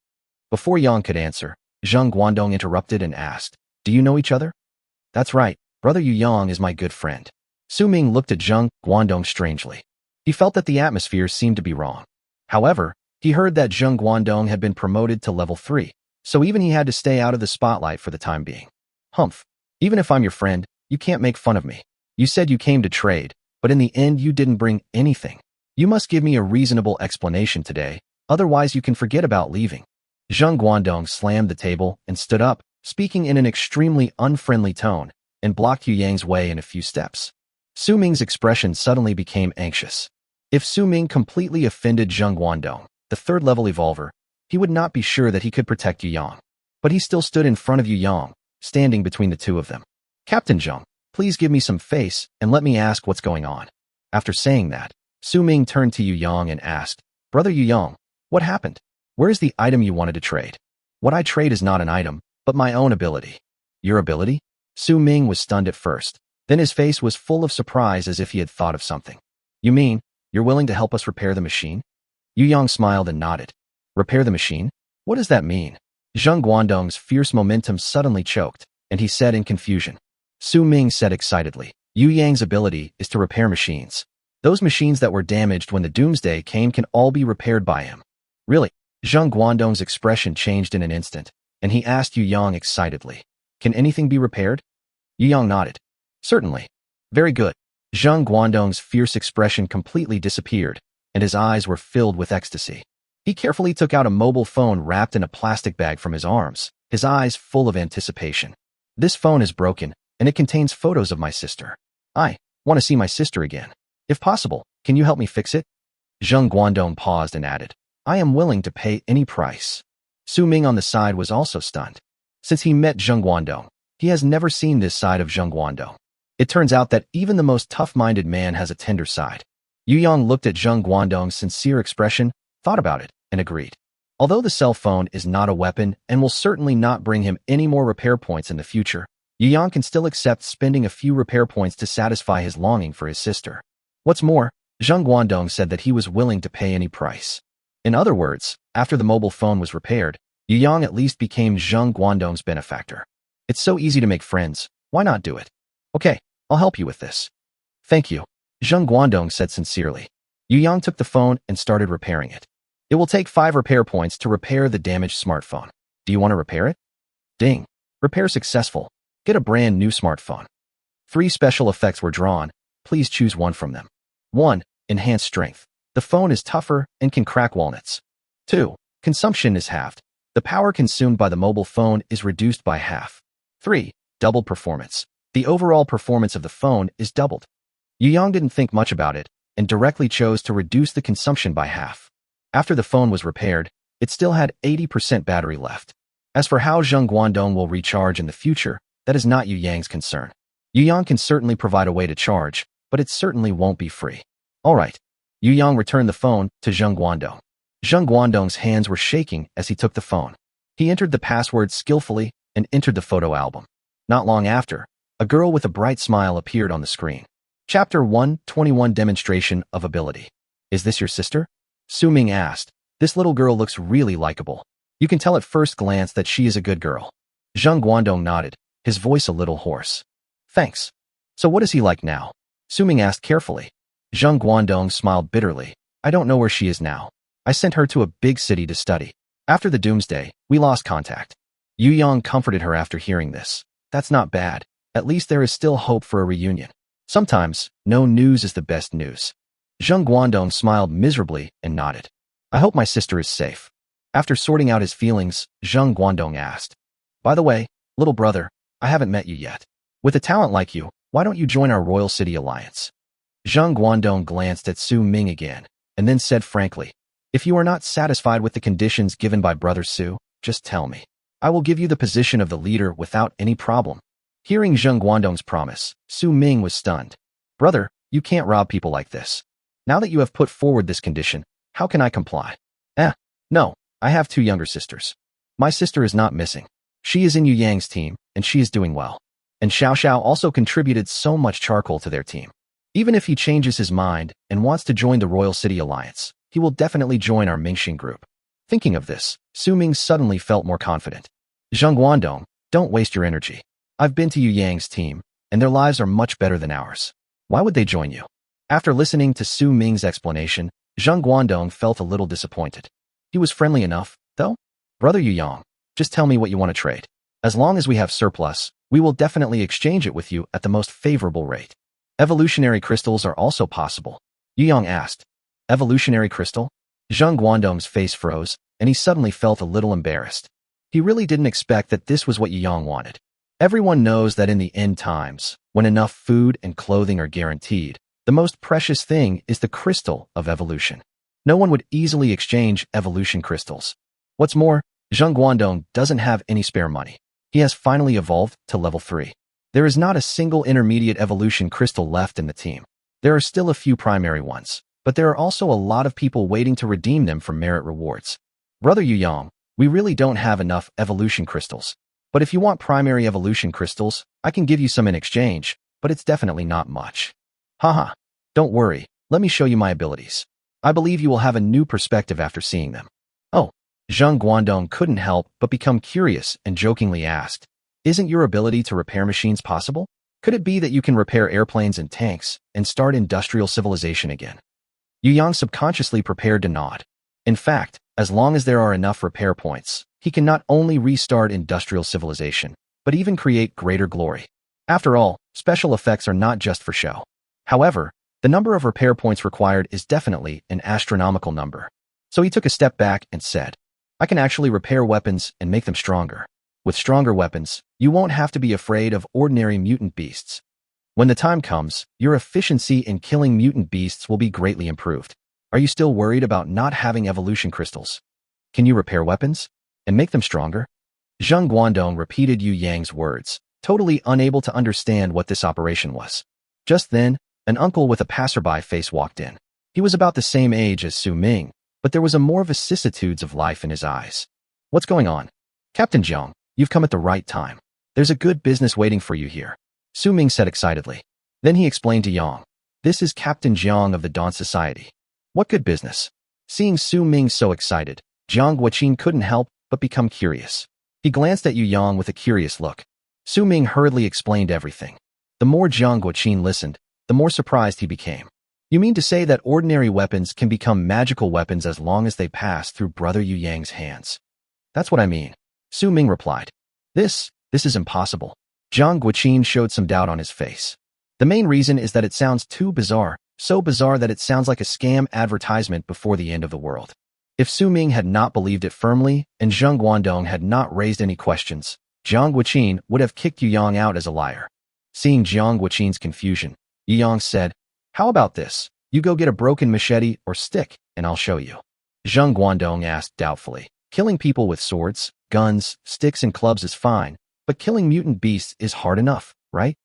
Before Yang could answer, Zheng Guangdong interrupted and asked, "Do you know each other?" "That's right, brother Yu Yang is my good friend." Su Ming looked at Zheng Guangdong strangely. He felt that the atmosphere seemed to be wrong. However, he heard that Zheng Guangdong had been promoted to level 3, so even he had to stay out of the spotlight for the time being. "Humph. Even if I'm your friend, you can't make fun of me. You said you came to trade, but in the end you didn't bring anything. You must give me a reasonable explanation today, otherwise you can forget about leaving." Zheng Guangdong slammed the table and stood up, speaking in an extremely unfriendly tone, and blocked Yu Yang's way in a few steps. Su Ming's expression suddenly became anxious. If Su Ming completely offended Zheng Guangdong, the third-level evolver, he would not be sure that he could protect Yu Yang. But he still stood in front of Yu Yang, standing between the two of them. "Captain Zheng, please give me some face and let me ask what's going on." After saying that, Su Ming turned to Yu Yang and asked, "Brother Yu Yang, what happened? Where is the item you wanted to trade?" "What I trade is not an item, but my own ability." "Your ability?" Su Ming was stunned at first. Then his face was full of surprise as if he had thought of something. "You mean, you're willing to help us repair the machine?" Yu Yang smiled and nodded. "Repair the machine? What does that mean?" Zheng Guangdong's fierce momentum suddenly choked, and he said in confusion. Su Ming said excitedly, "Yu Yang's ability is to repair machines. Those machines that were damaged when the Doomsday came can all be repaired by him." "Really?" Zheng Guangdong's expression changed in an instant, and he asked Yu Yang excitedly, "Can anything be repaired?" Yu Yang nodded. "Certainly." "Very good." Zheng Guangdong's fierce expression completely disappeared, and his eyes were filled with ecstasy. He carefully took out a mobile phone wrapped in a plastic bag from his arms, his eyes full of anticipation. "This phone is broken, and it contains photos of my sister. I want to see my sister again. If possible, can you help me fix it?" Zheng Guangdong paused and added, "I am willing to pay any price." Su Ming on the side was also stunned. Since he met Zheng Guangdong, he has never seen this side of Zheng Guangdong. It turns out that even the most tough-minded man has a tender side. Yu Yang looked at Zheng Guangdong's sincere expression, thought about it, and agreed. Although the cell phone is not a weapon and will certainly not bring him any more repair points in the future, Yu Yang can still accept spending a few repair points to satisfy his longing for his sister. What's more, Zheng Guangdong said that he was willing to pay any price. In other words, after the mobile phone was repaired, Yu Yang at least became Zheng Guangdong's benefactor. It's so easy to make friends, why not do it? "Okay, I'll help you with this." "Thank you," Zheng Guangdong said sincerely. Yu Yang took the phone and started repairing it. "It will take 5 repair points to repair the damaged smartphone. Do you want to repair it? Ding. Repair successful. Get a brand new smartphone. 3 special effects were drawn. Please choose one from them. 1. Enhanced strength. The phone is tougher and can crack walnuts. 2. Consumption is halved. The power consumed by the mobile phone is reduced by half. 3. Doubled performance. The overall performance of the phone is doubled. Yu Yang didn't think much about it and directly chose to reduce the consumption by half. After the phone was repaired, it still had 80% battery left. As for how Zheng Guangdong will recharge in the future, that is not Yu Yang's concern. Yu Yang can certainly provide a way to charge, but it certainly won't be free. Alright. Yu Yang returned the phone to Zheng Guangdong. Zheng Guangdong's hands were shaking as he took the phone. He entered the password skillfully and entered the photo album. Not long after, a girl with a bright smile appeared on the screen. Chapter 121 Demonstration of Ability. Is this your sister? Su Ming asked. This little girl looks really likable. You can tell at first glance that she is a good girl. Zheng Guangdong nodded, his voice a little hoarse. Thanks. So what is he like now? Su Ming asked carefully. Zheng Guangdong smiled bitterly. I don't know where she is now. I sent her to a big city to study. After the Doomsday, we lost contact. Yu Yang comforted her after hearing this. That's not bad. At least there is still hope for a reunion. Sometimes, no news is the best news. Zheng Guangdong smiled miserably and nodded. I hope my sister is safe. After sorting out his feelings, Zheng Guangdong asked. By the way, little brother, I haven't met you yet. With a talent like you, why don't you join our Royal City Alliance? Zheng Guangdong glanced at Su Ming again, and then said frankly, if you are not satisfied with the conditions given by Brother Su, just tell me. I will give you the position of the leader without any problem. Hearing Zheng Guangdong's promise, Su Ming was stunned. Brother, you can't rob people like this. Now that you have put forward this condition, how can I comply? No, I have 2 younger sisters. My sister is not missing. She is in Yu Yang's team, and she is doing well. And Xiao Xiao also contributed so much charcoal to their team. Even if he changes his mind and wants to join the Royal City Alliance, he will definitely join our Mingxing group. Thinking of this, Su Ming suddenly felt more confident. Zheng Guangdong, don't waste your energy. I've been to Yu Yang's team, and their lives are much better than ours. Why would they join you? After listening to Su Ming's explanation, Zheng Guangdong felt a little disappointed. He was friendly enough, though. Brother Yu Yang, just tell me what you want to trade. As long as we have surplus, we will definitely exchange it with you at the most favorable rate. Evolutionary crystals are also possible. Yu Yang asked. Evolutionary crystal? Zheng Guangdong's face froze, and he suddenly felt a little embarrassed. He really didn't expect that this was what Yu Yang wanted. Everyone knows that in the end times, when enough food and clothing are guaranteed, the most precious thing is the crystal of evolution. No one would easily exchange evolution crystals. What's more, Zheng Guangdong doesn't have any spare money. He has finally evolved to level 3. There is not a single intermediate evolution crystal left in the team. There are still a few primary ones, but there are also a lot of people waiting to redeem them for merit rewards. Brother Yu Yang, we really don't have enough evolution crystals. But if you want primary evolution crystals, I can give you some in exchange, but it's definitely not much. Haha. Don't worry, let me show you my abilities. I believe you will have a new perspective after seeing them. Oh, Zheng Guangdong couldn't help but become curious and jokingly asked, isn't your ability to repair machines possible? Could it be that you can repair airplanes and tanks and start industrial civilization again? Yu Yang subconsciously prepared to nod. In fact, as long as there are enough repair points, he can not only restart industrial civilization, but even create greater glory. After all, special effects are not just for show. However, the number of repair points required is definitely an astronomical number. So he took a step back and said, I can actually repair weapons and make them stronger. With stronger weapons, you won't have to be afraid of ordinary mutant beasts. When the time comes, your efficiency in killing mutant beasts will be greatly improved. Are you still worried about not having evolution crystals? Can you repair weapons and make them stronger? Zheng Guangdong repeated Yu Yang's words, totally unable to understand what this operation was. Just then, an uncle with a passerby face walked in. He was about the same age as Su Ming, but there was a more vicissitudes of life in his eyes. What's going on? Captain Jiang, you've come at the right time. There's a good business waiting for you here. Su Ming said excitedly. Then he explained to Yang, this is Captain Jiang of the Dawn Society. What good business? Seeing Su Ming so excited, Jiang Guoqin couldn't help but become curious. He glanced at Yu Yang with a curious look. Su Ming hurriedly explained everything. The more Jiang Guoqin listened, the more surprised he became. You mean to say that ordinary weapons can become magical weapons as long as they pass through Brother Yu Yang's hands? That's what I mean. Su Ming replied. This is impossible. Jiang Guoqin showed some doubt on his face. The main reason is that it sounds too bizarre, so bizarre that it sounds like a scam advertisement before the end of the world. If Su Ming had not believed it firmly and Zheng Guandong had not raised any questions, Jiang Guoqin would have kicked Yu Yang out as a liar. Seeing Jiang Guoqin's confusion, Yu Yang said, "How about this? You go get a broken machete or stick, and I'll show you." Zheng Guandong asked doubtfully, "Killing people with swords, guns, sticks, and clubs is fine, but killing mutant beasts is hard enough, right?"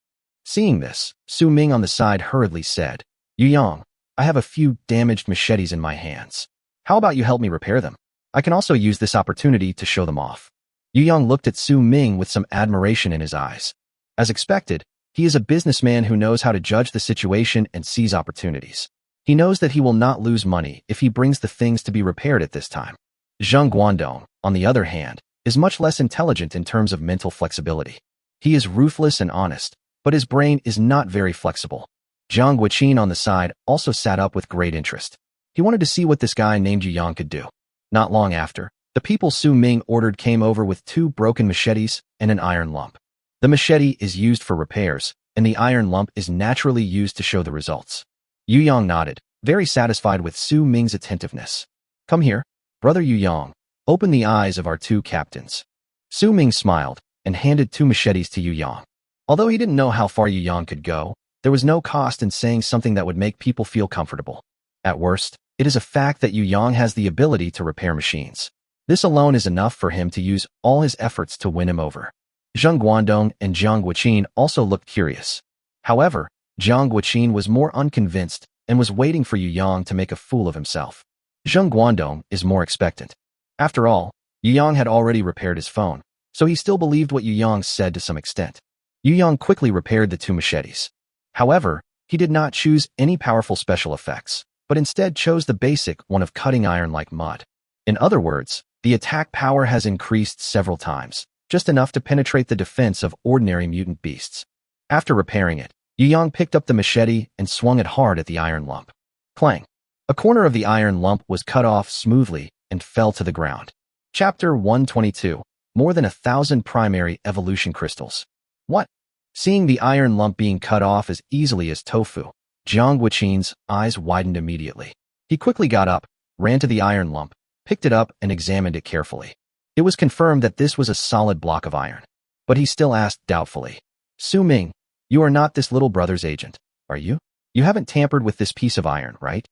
Seeing this, Su Ming on the side hurriedly said, "Yu Yang, I have a few damaged machetes in my hands. How about you help me repair them? I can also use this opportunity to show them off." Yu Yang looked at Su Ming with some admiration in his eyes. As expected, he is a businessman who knows how to judge the situation and seize opportunities. He knows that he will not lose money if he brings the things to be repaired at this time. Zheng Guandong, on the other hand, is much less intelligent in terms of mental flexibility. He is ruthless and honest, but his brain is not very flexible. Jiang Guoqin on the side also sat up with great interest. He wanted to see what this guy named Yu Yang could do. Not long after, the people Su Ming ordered came over with 2 broken machetes and an iron lump. The machete is used for repairs, and the iron lump is naturally used to show the results. Yu Yang nodded, very satisfied with Su Ming's attentiveness. "Come here, brother Yu Yang. Open the eyes of our 2 captains." Su Ming smiled and handed 2 machetes to Yu Yang. Although he didn't know how far Yu Yang could go, there was no cost in saying something that would make people feel comfortable. At worst, it is a fact that Yu Yang has the ability to repair machines. This alone is enough for him to use all his efforts to win him over. Zheng Guandong and Jiang Guoqin also looked curious. However, Jiang Guoqin was more unconvinced and was waiting for Yu Yang to make a fool of himself. Zheng Guandong is more expectant. After all, Yu Yang had already repaired his phone, so he still believed what Yu Yang said to some extent. Yu Yang quickly repaired the 2 machetes. However, he did not choose any powerful special effects, but instead chose the basic one of cutting iron like mud. In other words, the attack power has increased several times, just enough to penetrate the defense of ordinary mutant beasts. After repairing it, Yu Yang picked up the machete and swung it hard at the iron lump. Clang! A corner of the iron lump was cut off smoothly and fell to the ground. Chapter 122. More than 1,000 primary evolution crystals. What? Seeing the iron lump being cut off as easily as tofu, Jiang Guoqin's eyes widened immediately. He quickly got up, ran to the iron lump, picked it up and examined it carefully. It was confirmed that this was a solid block of iron. But he still asked doubtfully, "Su Ming, you are not this little brother's agent, are you? You haven't tampered with this piece of iron, right?"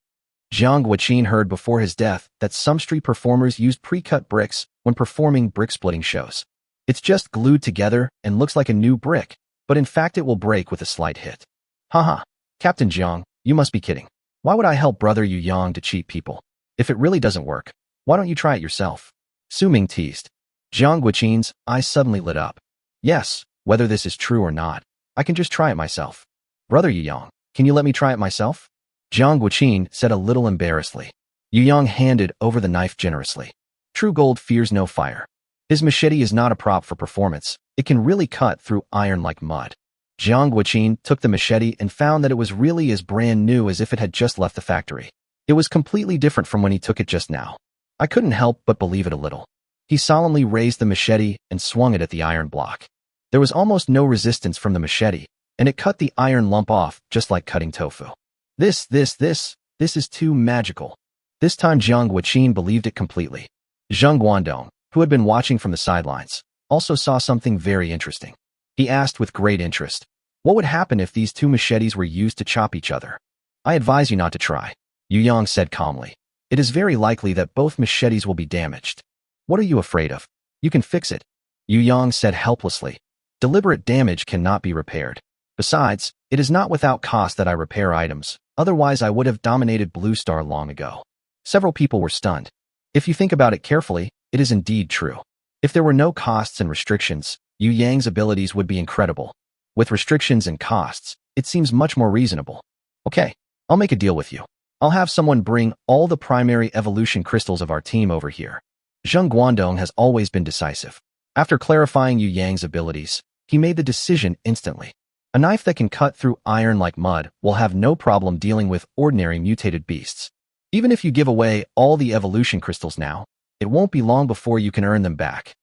Jiang Guoqin heard before his death that some street performers used pre-cut bricks when performing brick-splitting shows. It's just glued together and looks like a new brick, but in fact it will break with a slight hit. Haha, Captain Jiang, you must be kidding. Why would I help brother Yu Yang to cheat people? If it really doesn't work, why don't you try it yourself? Su Ming teased. Jiang Guoqin's eyes suddenly lit up. Yes, whether this is true or not, I can just try it myself. Brother Yu Yang, can you let me try it myself? Jiang Guoqin said a little embarrassedly. Yu Yang handed over the knife generously. True gold fears no fire. His machete is not a prop for performance. It can really cut through iron like mud. Jiang Guoqin took the machete and found that it was really as brand new as if it had just left the factory. It was completely different from when he took it just now. I couldn't help but believe it a little. He solemnly raised the machete and swung it at the iron block. There was almost no resistance from the machete, and it cut the iron lump off just like cutting tofu. This is too magical. This time Jiang Guoqin believed it completely. Zheng Guandong, who had been watching from the sidelines, also saw something very interesting. He asked with great interest, what would happen if these 2 machetes were used to chop each other? I advise you not to try, Yu Yang said calmly. It is very likely that both machetes will be damaged. What are you afraid of? You can fix it, Yu Yang said helplessly. Deliberate damage cannot be repaired. Besides, it is not without cost that I repair items, otherwise I would have dominated Blue Star long ago. Several people were stunned. If you think about it carefully, it is indeed true. If there were no costs and restrictions, Yu Yang's abilities would be incredible. With restrictions and costs, it seems much more reasonable. Okay, I'll make a deal with you. I'll have someone bring all the primary evolution crystals of our team over here. Zheng Guandong has always been decisive. After clarifying Yu Yang's abilities, he made the decision instantly. A knife that can cut through iron like mud will have no problem dealing with ordinary mutated beasts. Even if you give away all the evolution crystals now, it won't be long before you can earn them back.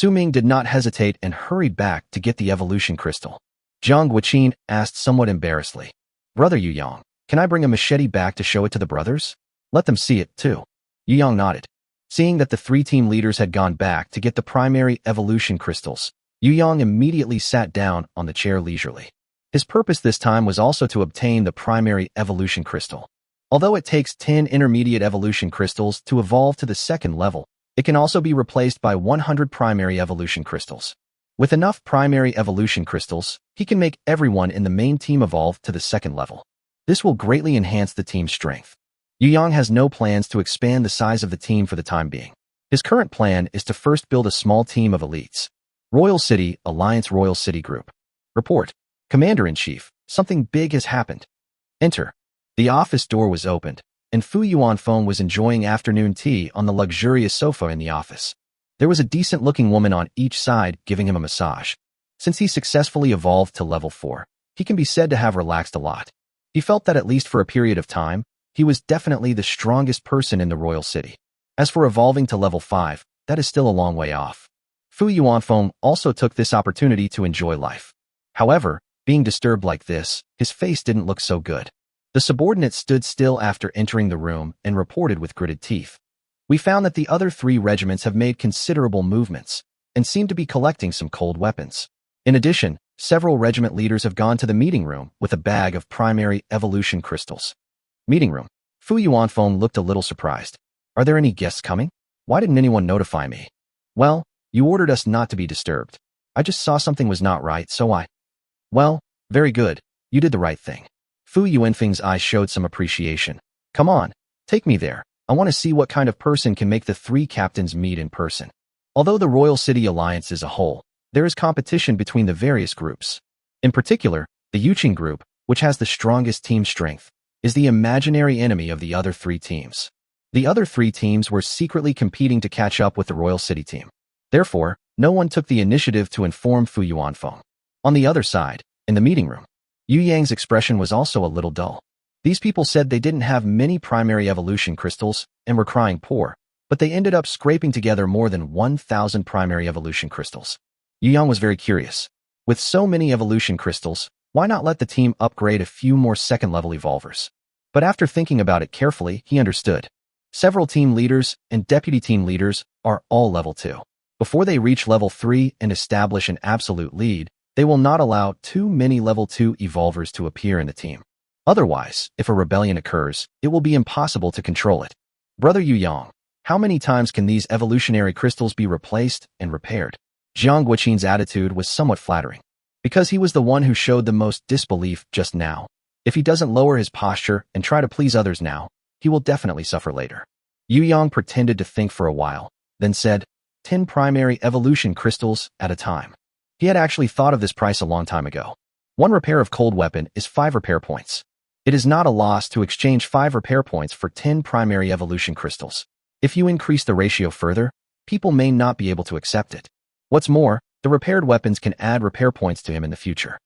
Ming did not hesitate and hurried back to get the evolution crystal. Jiang Guqin asked somewhat embarrassedly, "Brother Yu Yang, can I bring a machete back to show it to the brothers? Let them see it, too." Yu Yang nodded. Seeing that the three team leaders had gone back to get the primary evolution crystals, Yu Yang immediately sat down on the chair leisurely. His purpose this time was also to obtain the primary evolution crystal. Although it takes 10 intermediate evolution crystals to evolve to the second level, it can also be replaced by 100 primary evolution crystals. With enough primary evolution crystals, he can make everyone in the main team evolve to the second level. This will greatly enhance the team's strength. Yu Yang has no plans to expand the size of the team for the time being. His current plan is to first build a small team of elites. Royal City Alliance Royal City Group. Report. Commander-in-Chief, something big has happened. Enter. The office door was opened, and Fu Yuanfeng was enjoying afternoon tea on the luxurious sofa in the office. There was a decent-looking woman on each side giving him a massage. Since he successfully evolved to level 4, he can be said to have relaxed a lot. He felt that at least for a period of time, he was definitely the strongest person in the royal city. As for evolving to level 5, that is still a long way off. Fu Yuanfeng also took this opportunity to enjoy life. However, being disturbed like this, his face didn't look so good. The subordinate stood still after entering the room and reported with gritted teeth. "We found that the other 3 regiments have made considerable movements and seem to be collecting some cold weapons. In addition, several regiment leaders have gone to the meeting room with a bag of primary evolution crystals." Meeting room. Fu Yuanfeng looked a little surprised. "Are there any guests coming? Why didn't anyone notify me?" "Well, you ordered us not to be disturbed. I just saw something was not right, so I—" "Well, very good. You did the right thing." Fu Yuanfeng's eyes showed some appreciation. "Come on, take me there. I want to see what kind of person can make the 3 captains meet in person." Although the Royal City Alliance is a whole, there is competition between the various groups. In particular, the Yuqing group, which has the strongest team strength, is the imaginary enemy of the other 3 teams. The other 3 teams were secretly competing to catch up with the Royal City team. Therefore, no one took the initiative to inform Fu Yuanfeng. On the other side, in the meeting room, Yu Yang's expression was also a little dull. These people said they didn't have many primary evolution crystals and were crying poor, but they ended up scraping together more than 1,000 primary evolution crystals. Yu Yang was very curious. With so many evolution crystals, why not let the team upgrade a few more second-level evolvers? But after thinking about it carefully, he understood. Several team leaders and deputy team leaders are all level 2. Before they reach level 3 and establish an absolute lead, they will not allow too many level 2 evolvers to appear in the team. Otherwise, if a rebellion occurs, it will be impossible to control it. Brother Yu Yang, how many times can these evolutionary crystals be replaced and repaired? Jiang Guqin's attitude was somewhat flattering. Because he was the one who showed the most disbelief just now. If he doesn't lower his posture and try to please others now, he will definitely suffer later. Yu Yang pretended to think for a while, then said, 10 primary evolution crystals at a time. He had actually thought of this price a long time ago. 1 repair of cold weapon is 5 repair points. It is not a loss to exchange 5 repair points for 10 primary evolution crystals. If you increase the ratio further, people may not be able to accept it. What's more, the repaired weapons can add repair points to him in the future.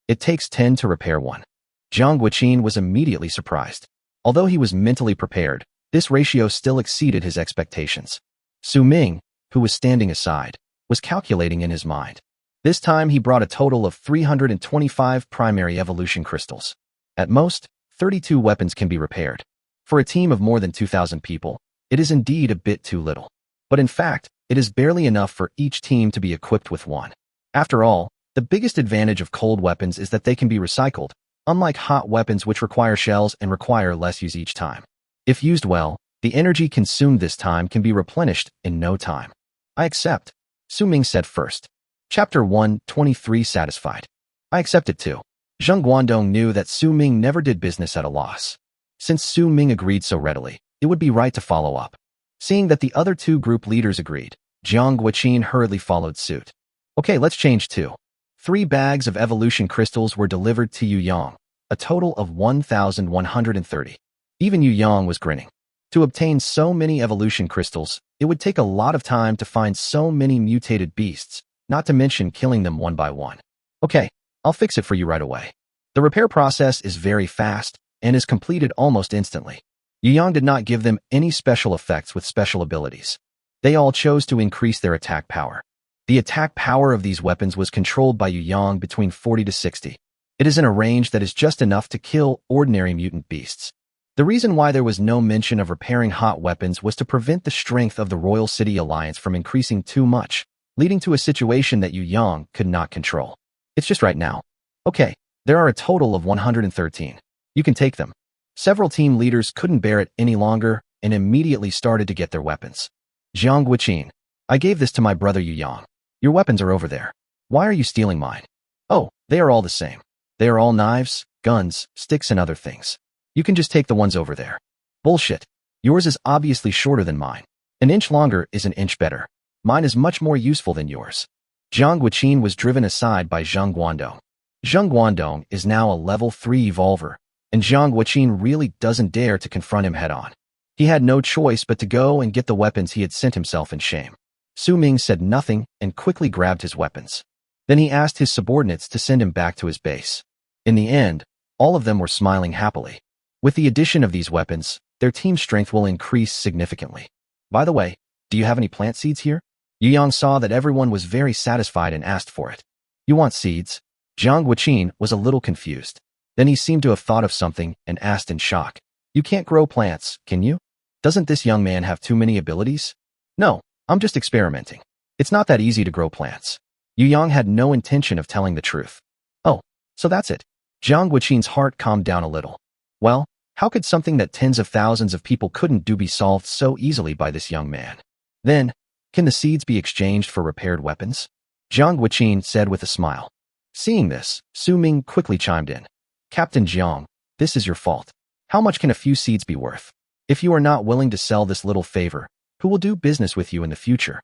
It takes 10 to repair 1. Jiang Guqin was immediately surprised. Although he was mentally prepared, this ratio still exceeded his expectations. Su Ming, who was standing aside, was calculating in his mind. This time he brought a total of 325 primary evolution crystals. At most, 32 weapons can be repaired. For a team of more than 2,000 people, it is indeed a bit too little. But in fact, it is barely enough for each team to be equipped with 1. After all, the biggest advantage of cold weapons is that they can be recycled, unlike hot weapons which require shells and require less use each time. If used well, the energy consumed this time can be replenished in no time. I accept, Su Ming said first. Chapter 123 Satisfied. I accept it too. Zheng Guandong knew that Su Ming never did business at a loss. Since Su Ming agreed so readily, it would be right to follow up. Seeing that the other 2 group leaders agreed, Jiang Guqin hurriedly followed suit. Okay, let's change too. 3 bags of evolution crystals were delivered to Yu Yang, a total of 1,130. Even Yu Yang was grinning. To obtain so many evolution crystals, it would take a lot of time to find so many mutated beasts, not to mention killing them one by one. Okay, I'll fix it for you right away. The repair process is very fast and is completed almost instantly. Yu Yang did not give them any special effects with special abilities. They all chose to increase their attack power. The attack power of these weapons was controlled by Yu Yang between 40 to 60. It is in a range that is just enough to kill ordinary mutant beasts. The reason why there was no mention of repairing hot weapons was to prevent the strength of the Royal City Alliance from increasing too much, leading to a situation that Yu Yang could not control. It's just right now. Okay, there are a total of 113. You can take them. Several team leaders couldn't bear it any longer and immediately started to get their weapons. Jiang Guiqin, I gave this to my brother Yu Yang. Your weapons are over there. Why are you stealing mine? Oh, they are all the same. They are all knives, guns, sticks and other things. You can just take the ones over there. Bullshit. Yours is obviously shorter than mine. An inch longer is an inch better. Mine is much more useful than yours. Jiang Guiqin was driven aside by Zheng Guandong. Zheng Guandong is now a level 3 evolver, and Jiang Guiqin really doesn't dare to confront him head-on. He had no choice but to go and get the weapons he had sent himself in shame. Su Ming said nothing and quickly grabbed his weapons. Then he asked his subordinates to send him back to his base. In the end, all of them were smiling happily. With the addition of these weapons, their team strength will increase significantly. By the way, do you have any plant seeds here? Yu Yang saw that everyone was very satisfied and asked for it. You want seeds? Jiang Guiqin was a little confused. Then he seemed to have thought of something and asked in shock. You can't grow plants, can you? Doesn't this young man have too many abilities? No, I'm just experimenting. It's not that easy to grow plants. Yu Yang had no intention of telling the truth. Oh, so that's it. Jiang Guiqin's heart calmed down a little. Well, how could something that tens of thousands of people couldn't do be solved so easily by this young man? Then, can the seeds be exchanged for repaired weapons? Jiang Guiqin said with a smile. Seeing this, Su Ming quickly chimed in. Captain Jiang, this is your fault. How much can a few seeds be worth? If you are not willing to sell this little favor, who will do business with you in the future?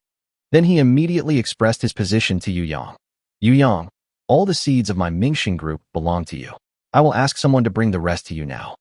Then he immediately expressed his position to Yu Yang. Yu Yang, all the seeds of my Mingxing group belong to you. I will ask someone to bring the rest to you now.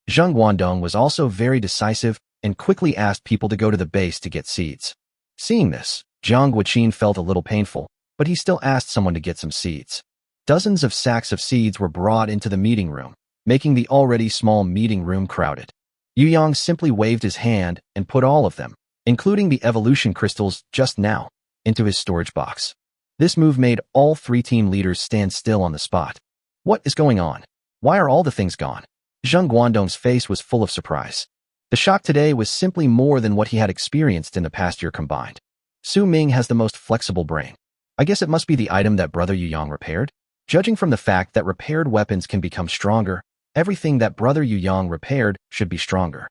Zheng Guandong was also very decisive and quickly asked people to go to the base to get seeds. Seeing this, Jiang Guiqin felt a little painful, but he still asked someone to get some seeds. Dozens of sacks of seeds were brought into the meeting room, making the already small meeting room crowded. Yu Yang simply waved his hand and put all of them, including the evolution crystals just now, into his storage box. This move made all 3 team leaders stand still on the spot. What is going on? Why are all the things gone? Zheng Guandong's face was full of surprise. The shock today was simply more than what he had experienced in the past year combined. Su Ming has the most flexible brain. I guess it must be the item that Brother Yu Yang repaired? Judging from the fact that repaired weapons can become stronger, everything that Brother Yu Yang repaired should be stronger.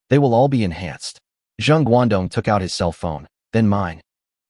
They will all be enhanced. Zheng Guandong took out his cell phone, then mine.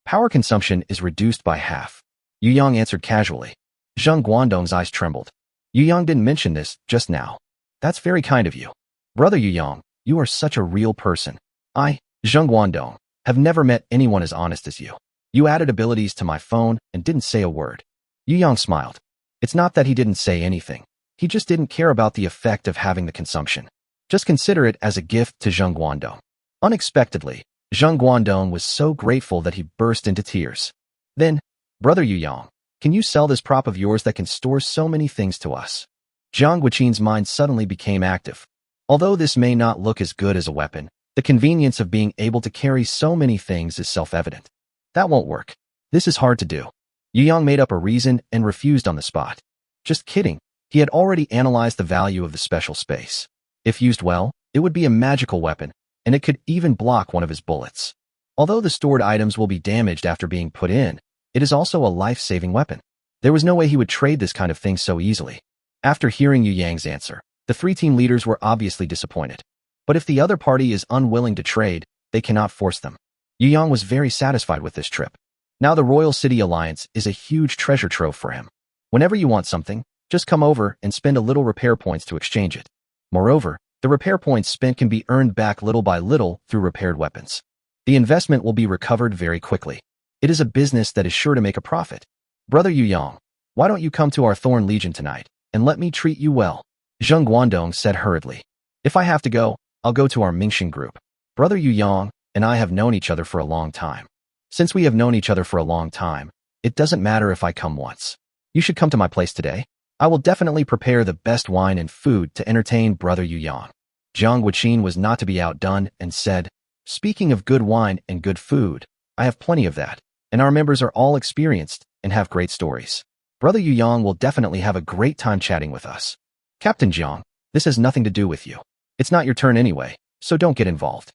Power consumption is reduced by half. Yu Yang answered casually. Zheng Guandong's eyes trembled. Yu Yang didn't mention this just now. That's very kind of you. Brother Yu Yang, you are such a real person. I, Zheng Guandong, have never met anyone as honest as you. You added abilities to my phone and didn't say a word. Yu Yang smiled. It's not that he didn't say anything. He just didn't care about the effect of having the consumption. Just consider it as a gift to Zheng Guandong. Unexpectedly, Zheng Guandong was so grateful that he burst into tears. Then, Brother Yu Yang, can you sell this prop of yours that can store so many things to us? Jiang Guiqin's mind suddenly became active. Although this may not look as good as a weapon, the convenience of being able to carry so many things is self-evident. That won't work. This is hard to do. Yu Yang made up a reason and refused on the spot. Just kidding. He had already analyzed the value of the special space. If used well, it would be a magical weapon, and it could even block one of his bullets. Although the stored items will be damaged after being put in, it is also a life-saving weapon. There was no way he would trade this kind of thing so easily. After hearing Yu Yang's answer, the 3 team leaders were obviously disappointed. But if the other party is unwilling to trade, they cannot force them. Yu Yang was very satisfied with this trip. Now the Royal City Alliance is a huge treasure trove for him. Whenever you want something, just come over and spend a little repair points to exchange it. Moreover, the repair points spent can be earned back little by little through repaired weapons. The investment will be recovered very quickly. It is a business that is sure to make a profit. Brother Yu Yang, why don't you come to our Thorn Legion tonight, and let me treat you well? Zheng Guandong said hurriedly. If I have to go, I'll go to our Mingxing group. Brother Yu Yang and I have known each other for a long time. Since we have known each other for a long time, it doesn't matter if I come once. You should come to my place today. I will definitely prepare the best wine and food to entertain Brother Yu Yang. Jiang Guiqin was not to be outdone and said, Speaking of good wine and good food, I have plenty of that, and our members are all experienced and have great stories. Brother Yu Yang will definitely have a great time chatting with us. Captain Jiang, this has nothing to do with you. It's not your turn anyway, so don't get involved.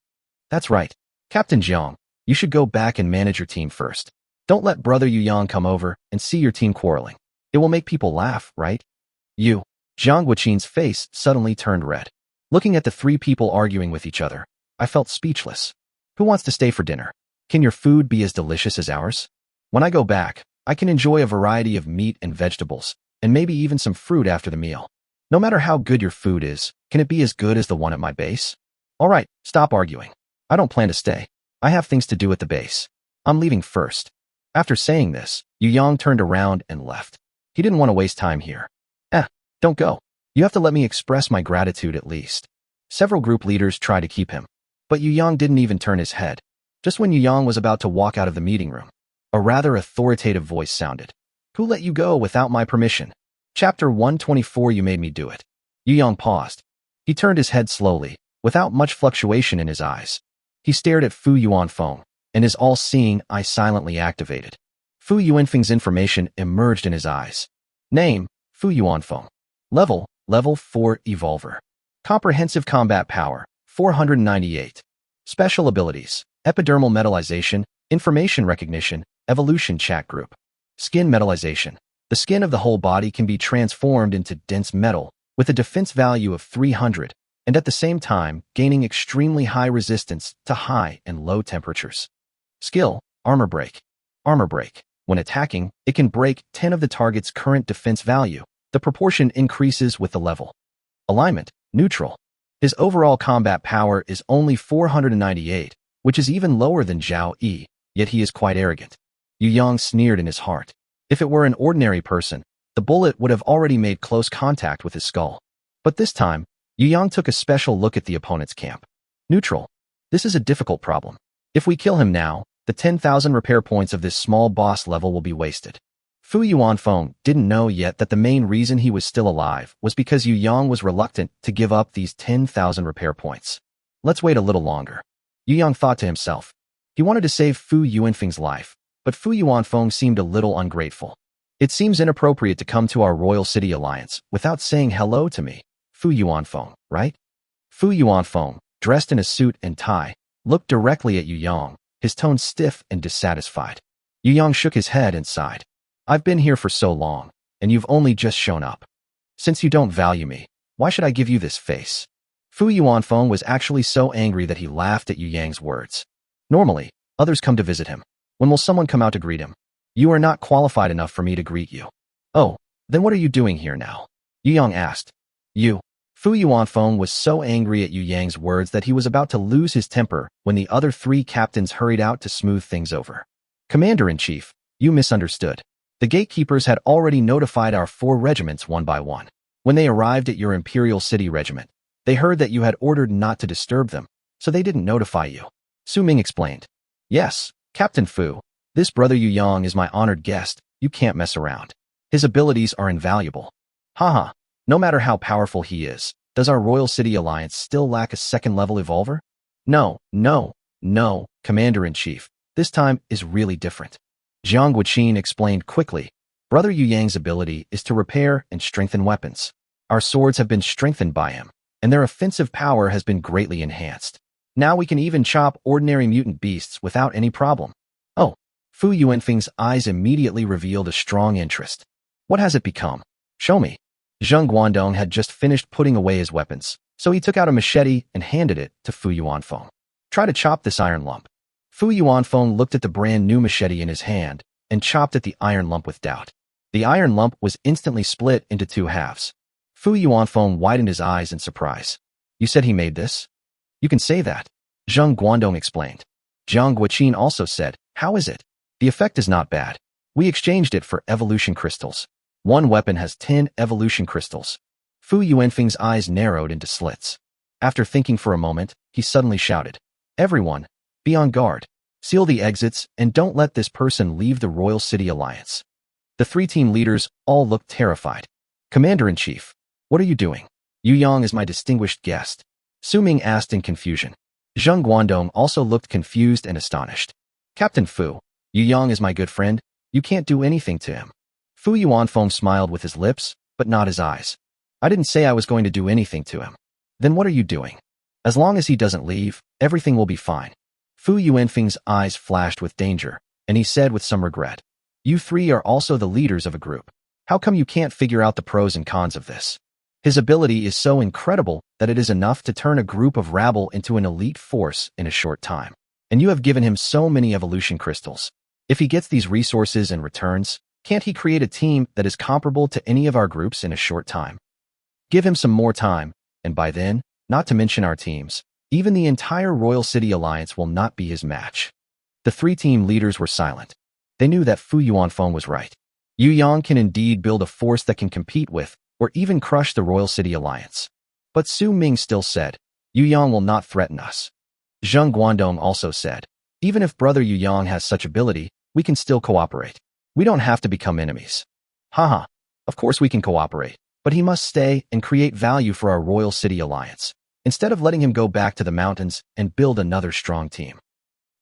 That's right. Captain Jiang, you should go back and manage your team first. Don't let Brother Yu Yang come over and see your team quarreling. It will make people laugh, right? Jiang Guoqin's face suddenly turned red. Looking at the three people arguing with each other, I felt speechless. Who wants to stay for dinner? Can your food be as delicious as ours? When I go back, I can enjoy a variety of meat and vegetables, and maybe even some fruit after the meal. No matter how good your food is, can it be as good as the one at my base? All right, stop arguing. I don't plan to stay. I have things to do at the base. I'm leaving first. After saying this, Yu Yang turned around and left. He didn't want to waste time here. Don't go. You have to let me express my gratitude at least. Several group leaders tried to keep him, but Yu Yang didn't even turn his head. Just when Yu Yang was about to walk out of the meeting room, a rather authoritative voice sounded. Who let you go without my permission? Chapter 124. You made me do it. Yu Yang paused. He turned his head slowly, without much fluctuation in his eyes. He stared at Fu Yuanfeng, and his all-seeing eye silently activated. Fu Yuanfeng's information emerged in his eyes. Name, Fu Yuanfeng. Level 4 Evolver. Comprehensive combat power, 498. Special abilities, epidermal metallization, information recognition, evolution chat group. Skin metallization. The skin of the whole body can be transformed into dense metal, with a defense value of 300, and at the same time, gaining extremely high resistance to high and low temperatures. Skill, Armor Break. Armor Break. When attacking, it can break 10 of the target's current defense value. The proportion increases with the level. Alignment, Neutral. His overall combat power is only 498, which is even lower than Zhao Yi, yet he is quite arrogant. Yu Yang sneered in his heart. If it were an ordinary person, the bullet would have already made close contact with his skull. But this time, Yu Yang took a special look at the opponent's camp. Neutral. This is a difficult problem. If we kill him now, the 10,000 repair points of this small boss level will be wasted. Fu Yuanfeng didn't know yet that the main reason he was still alive was because Yu Yang was reluctant to give up these 10,000 repair points. Let's wait a little longer. Yu Yang thought to himself. He wanted to save Fu Yuanfeng's life, but Fu Yuanfeng seemed a little ungrateful. It seems inappropriate to come to our Royal City Alliance without saying hello to me, Fu Yuanfeng, right? Fu Yuanfeng, dressed in a suit and tie, looked directly at Yu Yang, his tone stiff and dissatisfied. Yu Yang shook his head and sighed. I've been here for so long, and you've only just shown up. Since you don't value me, why should I give you this face? Fu Yuanfeng was actually so angry that he laughed at Yu Yang's words. Normally, others come to visit him. When will someone come out to greet him? You are not qualified enough for me to greet you. Oh, then what are you doing here now? Yu Yang asked. Fu Yuanfeng was so angry at Yu Yang's words that he was about to lose his temper when the other three captains hurried out to smooth things over. Commander-in-Chief, you misunderstood. The gatekeepers had already notified our 4 regiments one by one. When they arrived at your Imperial City Regiment, they heard that you had ordered not to disturb them, so they didn't notify you. Su Ming explained. Yes, Captain Fu, this Brother Yu Yang is my honored guest. You can't mess around. His abilities are invaluable. Haha, no matter how powerful he is, does our Royal City Alliance still lack a second-level evolver? No, Commander-in-Chief, this time is really different. Jiang Guoqin explained quickly. Brother Yu Yang's ability is to repair and strengthen weapons. Our swords have been strengthened by him, and their offensive power has been greatly enhanced. Now we can even chop ordinary mutant beasts without any problem. Oh, Fu Yuanfeng's eyes immediately revealed a strong interest. What has it become? Show me. Zheng Guandong had just finished putting away his weapons, so he took out a machete and handed it to Fu Yuanfeng. Try to chop this iron lump. Fu Yuanfeng looked at the brand new machete in his hand and chopped at the iron lump with doubt. The iron lump was instantly split into 2 halves. Fu Yuanfeng widened his eyes in surprise. You said he made this? You can say that. Zheng Guandong explained. Jiang Guoqin also said, how is it? The effect is not bad. We exchanged it for evolution crystals. One weapon has 10 evolution crystals. Fu Yuanfeng's eyes narrowed into slits. After thinking for a moment, he suddenly shouted, everyone, be on guard. Seal the exits and don't let this person leave the Royal City Alliance. The 3 team leaders all looked terrified. Commander-in-Chief, what are you doing? Yu Yang is my distinguished guest. Su Ming asked in confusion. Zheng Guangdong also looked confused and astonished. Captain Fu, Yu Yang is my good friend. You can't do anything to him. Fu Yuanfeng smiled with his lips, but not his eyes. I didn't say I was going to do anything to him. Then what are you doing? As long as he doesn't leave, everything will be fine. Fu Yuanfeng's eyes flashed with danger, and he said with some regret, You three are also the leaders of a group. How come you can't figure out the pros and cons of this? His ability is so incredible that it is enough to turn a group of rabble into an elite force in a short time. And you have given him so many evolution crystals. If he gets these resources and returns, can't he create a team that is comparable to any of our groups in a short time? Give him some more time, and by then, not to mention our teams, even the entire Royal City Alliance will not be his match. The three team leaders were silent. They knew that Fu Yuanfeng was right. Yu Yang can indeed build a force that can compete with, or even crush the Royal City Alliance. But Su Ming still said, Yu Yang will not threaten us. Zheng Guangdong also said, even if brother Yu Yang has such ability, we can still cooperate. We don't have to become enemies. Haha, of course we can cooperate, but he must stay and create value for our Royal City Alliance, instead of letting him go back to the mountains and build another strong team.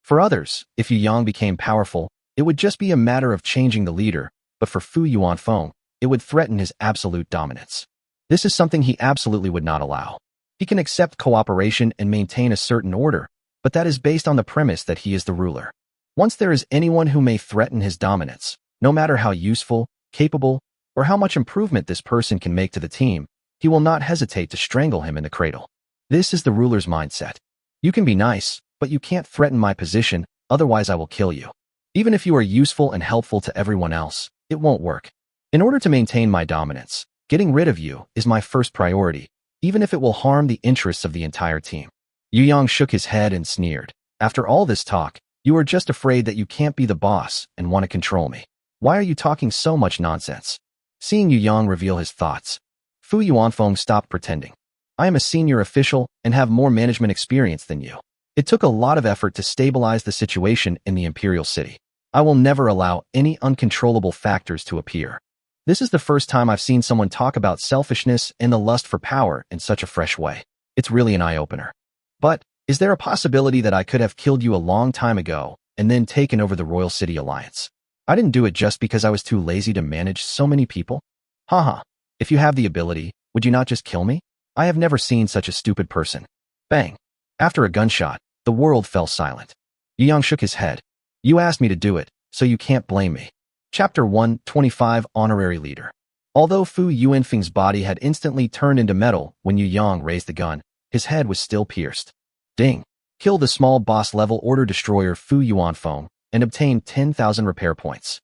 For others, if Yu Yang became powerful, it would just be a matter of changing the leader, but for Fu Yuanfeng, it would threaten his absolute dominance. This is something he absolutely would not allow. He can accept cooperation and maintain a certain order, but that is based on the premise that he is the ruler. Once there is anyone who may threaten his dominance, no matter how useful, capable, or how much improvement this person can make to the team, he will not hesitate to strangle him in the cradle. This is the ruler's mindset. You can be nice, but you can't threaten my position, otherwise I will kill you. Even if you are useful and helpful to everyone else, it won't work. In order to maintain my dominance, getting rid of you is my first priority, even if it will harm the interests of the entire team. Yu Yang shook his head and sneered. After all this talk, you are just afraid that you can't be the boss and want to control me. Why are you talking so much nonsense? Seeing Yu Yang reveal his thoughts, Fu Yuanfeng stopped pretending. I am a senior official and have more management experience than you. It took a lot of effort to stabilize the situation in the Imperial City. I will never allow any uncontrollable factors to appear. This is the first time I've seen someone talk about selfishness and the lust for power in such a fresh way. It's really an eye-opener. But, is there a possibility that I could have killed you a long time ago and then taken over the Royal City Alliance? I didn't do it just because I was too lazy to manage so many people? Haha, if you have the ability, would you not just kill me? I have never seen such a stupid person. Bang. After a gunshot, the world fell silent. Yu Yang shook his head. You asked me to do it, so you can't blame me. Chapter 125 Honorary Leader. Although Fu Yuanfeng's body had instantly turned into metal when Yu Yang raised the gun, his head was still pierced. Ding. Kill the small boss-level order destroyer Fu Yuanfeng and obtain 10,000 repair points.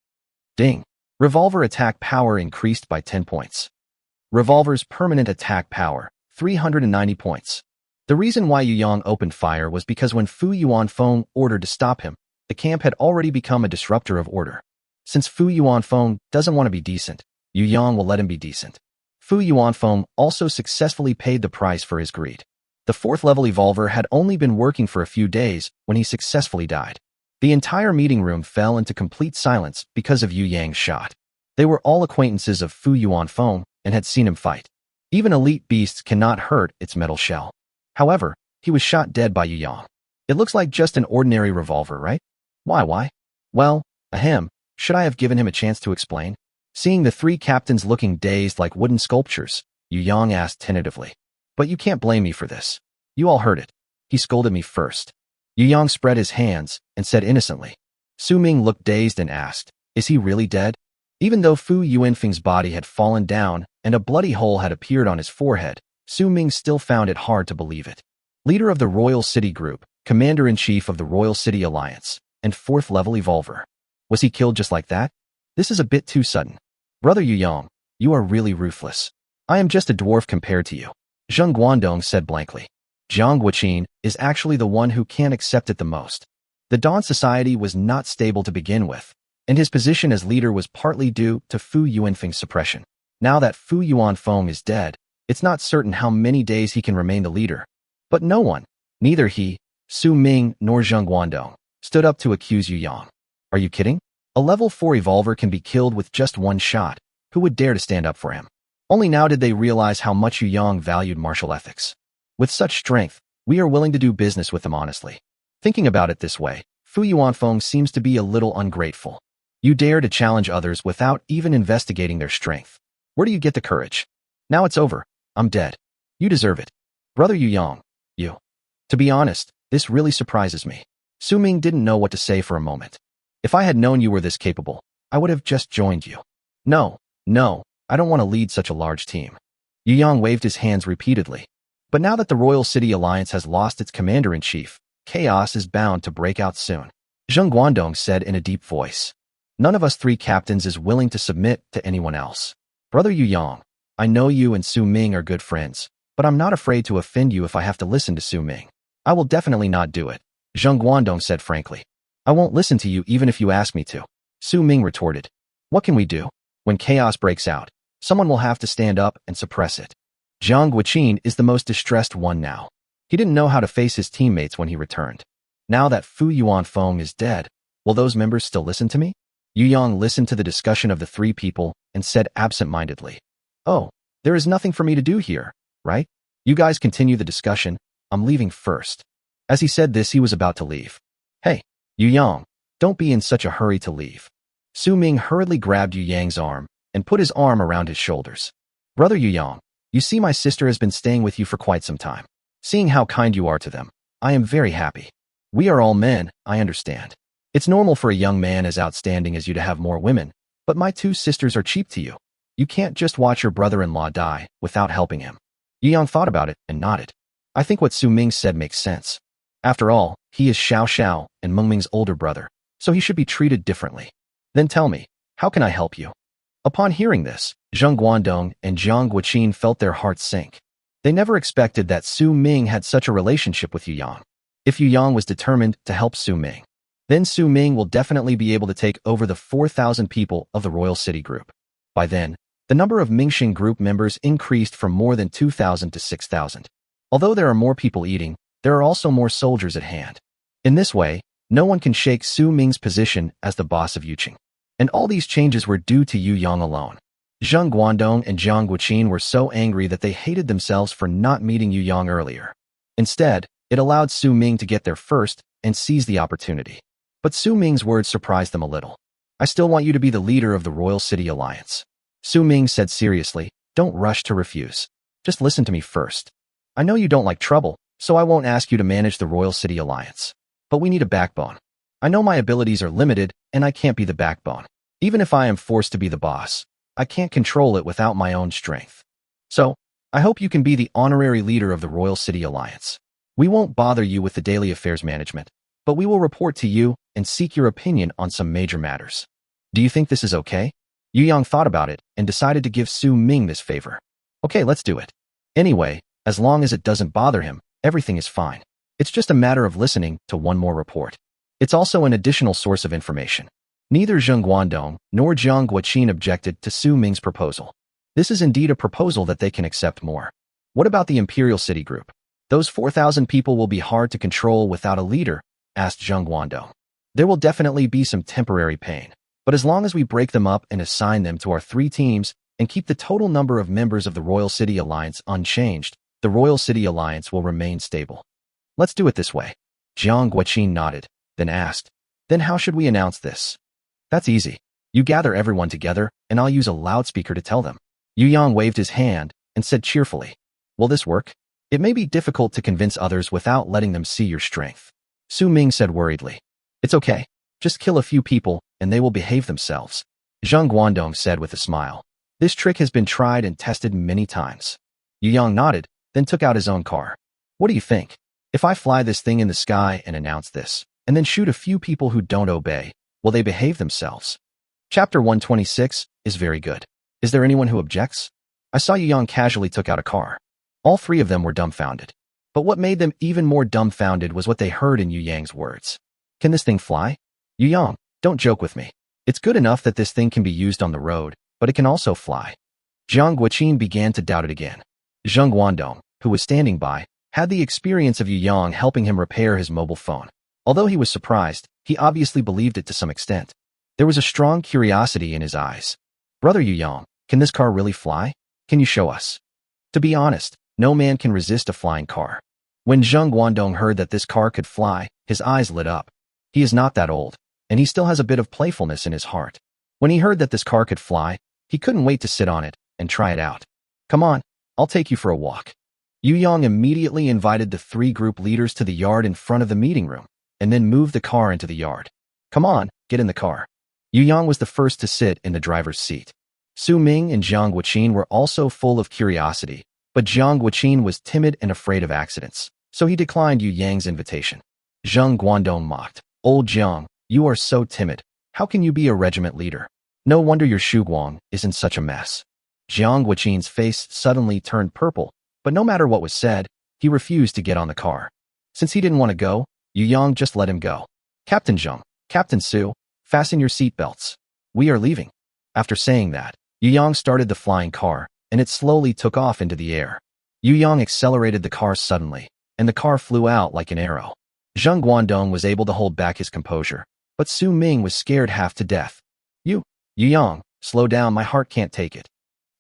Ding. Revolver attack power increased by 10 points. Revolver's permanent attack power, 390 points. The reason why Yu Yang opened fire was because when Fu Yuanfeng ordered to stop him, the camp had already become a disruptor of order. Since Fu Yuanfeng doesn't want to be decent, Yu Yang will let him be decent. Fu Yuanfeng also successfully paid the price for his greed. The 4th level evolver had only been working for a few days when he successfully died. The entire meeting room fell into complete silence because of Yu Yang's shot. They were all acquaintances of Fu Yuanfeng and had seen him fight. Even elite beasts cannot hurt its metal shell. However, he was shot dead by Yu Yang. It looks like just an ordinary revolver, right? Why? Well, ahem, should I have given him a chance to explain? Seeing the 3 captains looking dazed like wooden sculptures, Yu Yang asked tentatively. But you can't blame me for this. You all heard it. He scolded me first. Yu Yang spread his hands and said innocently. Su Ming looked dazed and asked, is he really dead? Even though Fu Yuanfeng's body had fallen down and a bloody hole had appeared on his forehead, Su Ming still found it hard to believe it. Leader of the Royal City Group, Commander-in-Chief of the Royal City Alliance, and 4th level evolver. Was he killed just like that? This is a bit too sudden. Brother Yu Yang, you are really ruthless. I am just a dwarf compared to you. Zheng Guangdong said blankly. Jiang Guoqin is actually the one who can't accept it the most. The Dawn Society was not stable to begin with, and his position as leader was partly due to Fu Yuanfeng's suppression. Now that Fu Yuanfeng is dead, it's not certain how many days he can remain the leader. But no one, neither he, Su Ming nor Zheng Guangdong, stood up to accuse Yu Yang. Are you kidding? A level 4 evolver can be killed with just one shot. Who would dare to stand up for him? Only now did they realize how much Yu Yang valued martial ethics. With such strength, We are willing to do business with them honestly. Thinking about it this way, Fu Yuanfeng seems to be a little ungrateful. You dare to challenge others without even investigating their strength. Where do you get the courage? Now it's over. I'm dead. You deserve it. Brother Yu Yang, you. To be honest, this really surprises me. Su Ming didn't know what to say for a moment. If I had known you were this capable, I would have just joined you. No, I don't want to lead such a large team. Yu Yang waved his hands repeatedly. But now that the Royal City Alliance has lost its commander-in-chief, chaos is bound to break out soon. Zheng Guandong said in a deep voice. None of us three captains is willing to submit to anyone else. Brother Yu Yang, I know you and Su Ming are good friends, but I'm not afraid to offend you if I have to listen to Su Ming. I will definitely not do it, Zheng Guandong said frankly. I won't listen to you even if you ask me to, Su Ming retorted. What can we do? When chaos breaks out, someone will have to stand up and suppress it. Jiang Guoqin is the most distressed one now. He didn't know how to face his teammates when he returned. Now that Fu Yuanfeng is dead, will those members still listen to me? Yu Yang listened to the discussion of the three people and said absent-mindedly, Oh, there is nothing for me to do here, right? You guys continue the discussion. I'm leaving first. As he said this, he was about to leave. Hey, Yu Yang, don't be in such a hurry to leave. Su Ming hurriedly grabbed Yu Yang's arm and put his arm around his shoulders. Brother Yu Yang, you see my sister has been staying with you for quite some time. Seeing how kind you are to them, I am very happy. We are all men, I understand. It's normal for a young man as outstanding as you to have more women, but my two sisters are cheap to you. You can't just watch your brother-in-law die without helping him. Yu Yang thought about it and nodded. I think what Su Ming said makes sense. After all, he is Xiao Xiao and Meng Ming's older brother, so he should be treated differently. Then tell me, how can I help you? Upon hearing this, Zheng Guandong and Jiang Guoqin felt their hearts sink. They never expected that Su Ming had such a relationship with Yu Yang. If Yu Yang was determined to help Su Ming, then Su Ming will definitely be able to take over the 4,000 people of the Royal City Group. By then, the number of Mingxing Group members increased from more than 2,000 to 6,000. Although there are more people eating, there are also more soldiers at hand. In this way, no one can shake Su Ming's position as the boss of Yuqing. And all these changes were due to Yu Yang alone. Zheng Guandong and Jiang Guoqin were so angry that they hated themselves for not meeting Yu Yang earlier. Instead, it allowed Su Ming to get there first and seize the opportunity. But Su Ming's words surprised them a little. I still want you to be the leader of the Royal City Alliance. Su Ming said seriously, don't rush to refuse. Just listen to me first. I know you don't like trouble, so I won't ask you to manage the Royal City Alliance. But we need a backbone. I know my abilities are limited, and I can't be the backbone. Even if I am forced to be the boss, I can't control it without my own strength. So, I hope you can be the honorary leader of the Royal City Alliance. We won't bother you with the daily affairs management, but we will report to you and seek your opinion on some major matters. Do you think this is okay? Yu Yang thought about it and decided to give Su Ming this favor. Okay, let's do it. Anyway, as long as it doesn't bother him, everything is fine. It's just a matter of listening to one more report. It's also an additional source of information. Neither Zheng Guandong nor Jiang Guoqin objected to Su Ming's proposal. This is indeed a proposal that they can accept more. What about the Imperial City Group? Those 4,000 people will be hard to control without a leader, asked Zheng Guandong. There will definitely be some temporary pain, but as long as we break them up and assign them to our 3 teams and keep the total number of members of the Royal City Alliance unchanged, the Royal City Alliance will remain stable. Let's do it this way. Jiang Guoqin nodded, then asked, Then how should we announce this? That's easy. You gather everyone together, and I'll use a loudspeaker to tell them. Yu Yang waved his hand and said cheerfully, Will this work? It may be difficult to convince others without letting them see your strength. Su Ming said worriedly. It's okay. Just kill a few people, and they will behave themselves. Zheng Guandong said with a smile. This trick has been tried and tested many times. Yu Yang nodded, then took out his own car. What do you think? If I fly this thing in the sky and announce this, and then shoot a few people who don't obey, will they behave themselves? Chapter 126 is very good. Is there anyone who objects? I saw Yu Yang casually took out a car. All 3 of them were dumbfounded. But what made them even more dumbfounded was what they heard in Yu Yang's words. Can this thing fly? Yu Yang, don't joke with me. It's good enough that this thing can be used on the road, but it can also fly. Jiang Guoqin began to doubt it again. Zheng Guandong, who was standing by, had the experience of Yu Yang helping him repair his mobile phone. Although he was surprised, he obviously believed it to some extent. There was a strong curiosity in his eyes. Brother Yu Yang, can this car really fly? Can you show us? To be honest, no man can resist a flying car. When Zheng Guangdong heard that this car could fly, his eyes lit up. He is not that old, and he still has a bit of playfulness in his heart. When he heard that this car could fly, he couldn't wait to sit on it and try it out. Come on, I'll take you for a walk. Yu Yang immediately invited the 3 group leaders to the yard in front of the meeting room, and then moved the car into the yard. Come on, get in the car. Yu Yang was the first to sit in the driver's seat. Su Ming and Jiang Guoqin were also full of curiosity, but Jiang Guoqin was timid and afraid of accidents, so he declined Yu Yang's invitation. Zheng Guangdong mocked. Old Jiang, you are so timid. How can you be a regiment leader? No wonder your Shuguang is in such a mess. Jiang Guoqin's face suddenly turned purple, but no matter what was said, he refused to get on the car. Since he didn't want to go, Yu Yang just let him go. Captain Zheng, Captain Su, fasten your seatbelts. We are leaving. After saying that, Yu Yang started the flying car, and it slowly took off into the air. Yu Yang accelerated the car suddenly, and the car flew out like an arrow. Zheng Guangdong was able to hold back his composure, but Su Ming was scared half to death. Yu Yang, slow down, my heart can't take it.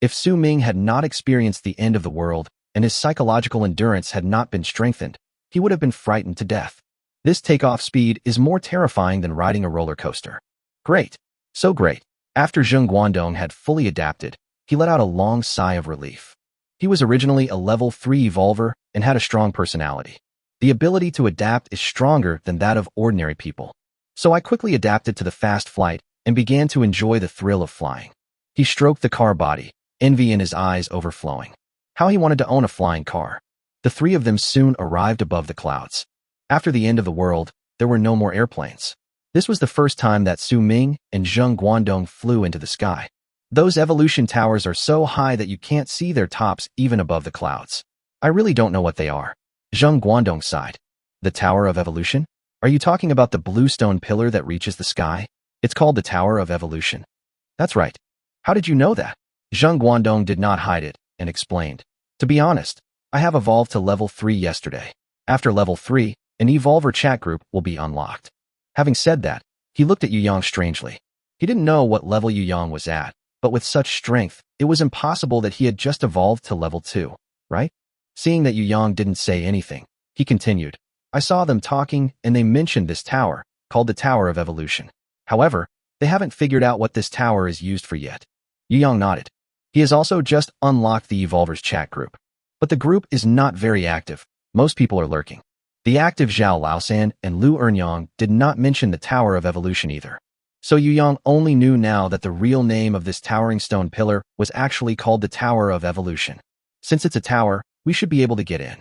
If Su Ming had not experienced the end of the world, and his psychological endurance had not been strengthened, he would have been frightened to death. This takeoff speed is more terrifying than riding a roller coaster. Great. So great. After Zheng Guangdong had fully adapted, he let out a long sigh of relief. He was originally a level 3 evolver and had a strong personality. The ability to adapt is stronger than that of ordinary people. So I quickly adapted to the fast flight and began to enjoy the thrill of flying. He stroked the car body, envy in his eyes overflowing. How he wanted to own a flying car. The 3 of them soon arrived above the clouds. After the end of the world, there were no more airplanes. This was the first time that Su Ming and Zheng Guangdong flew into the sky. Those evolution towers are so high that you can't see their tops even above the clouds. I really don't know what they are. Zheng Guangdong sighed. The Tower of Evolution? Are you talking about the blue stone pillar that reaches the sky? It's called the Tower of Evolution. That's right. How did you know that? Zheng Guangdong did not hide it and explained. To be honest, I have evolved to level 3 yesterday. After level 3, an evolver chat group will be unlocked. Having said that, he looked at Yu Yang strangely. He didn't know what level Yu Yang was at, but with such strength, it was impossible that he had just evolved to level 2, right? Seeing that Yu Yang didn't say anything, he continued. I saw them talking and they mentioned this tower, called the Tower of Evolution. However, they haven't figured out what this tower is used for yet. Yu Yang nodded. He has also just unlocked the Evolvers chat group. But the group is not very active. Most people are lurking. The active Zhao Laosan and Lu Ernyang did not mention the Tower of Evolution either. So Yu Yang only knew now that the real name of this towering stone pillar was actually called the Tower of Evolution. Since it's a tower, we should be able to get in.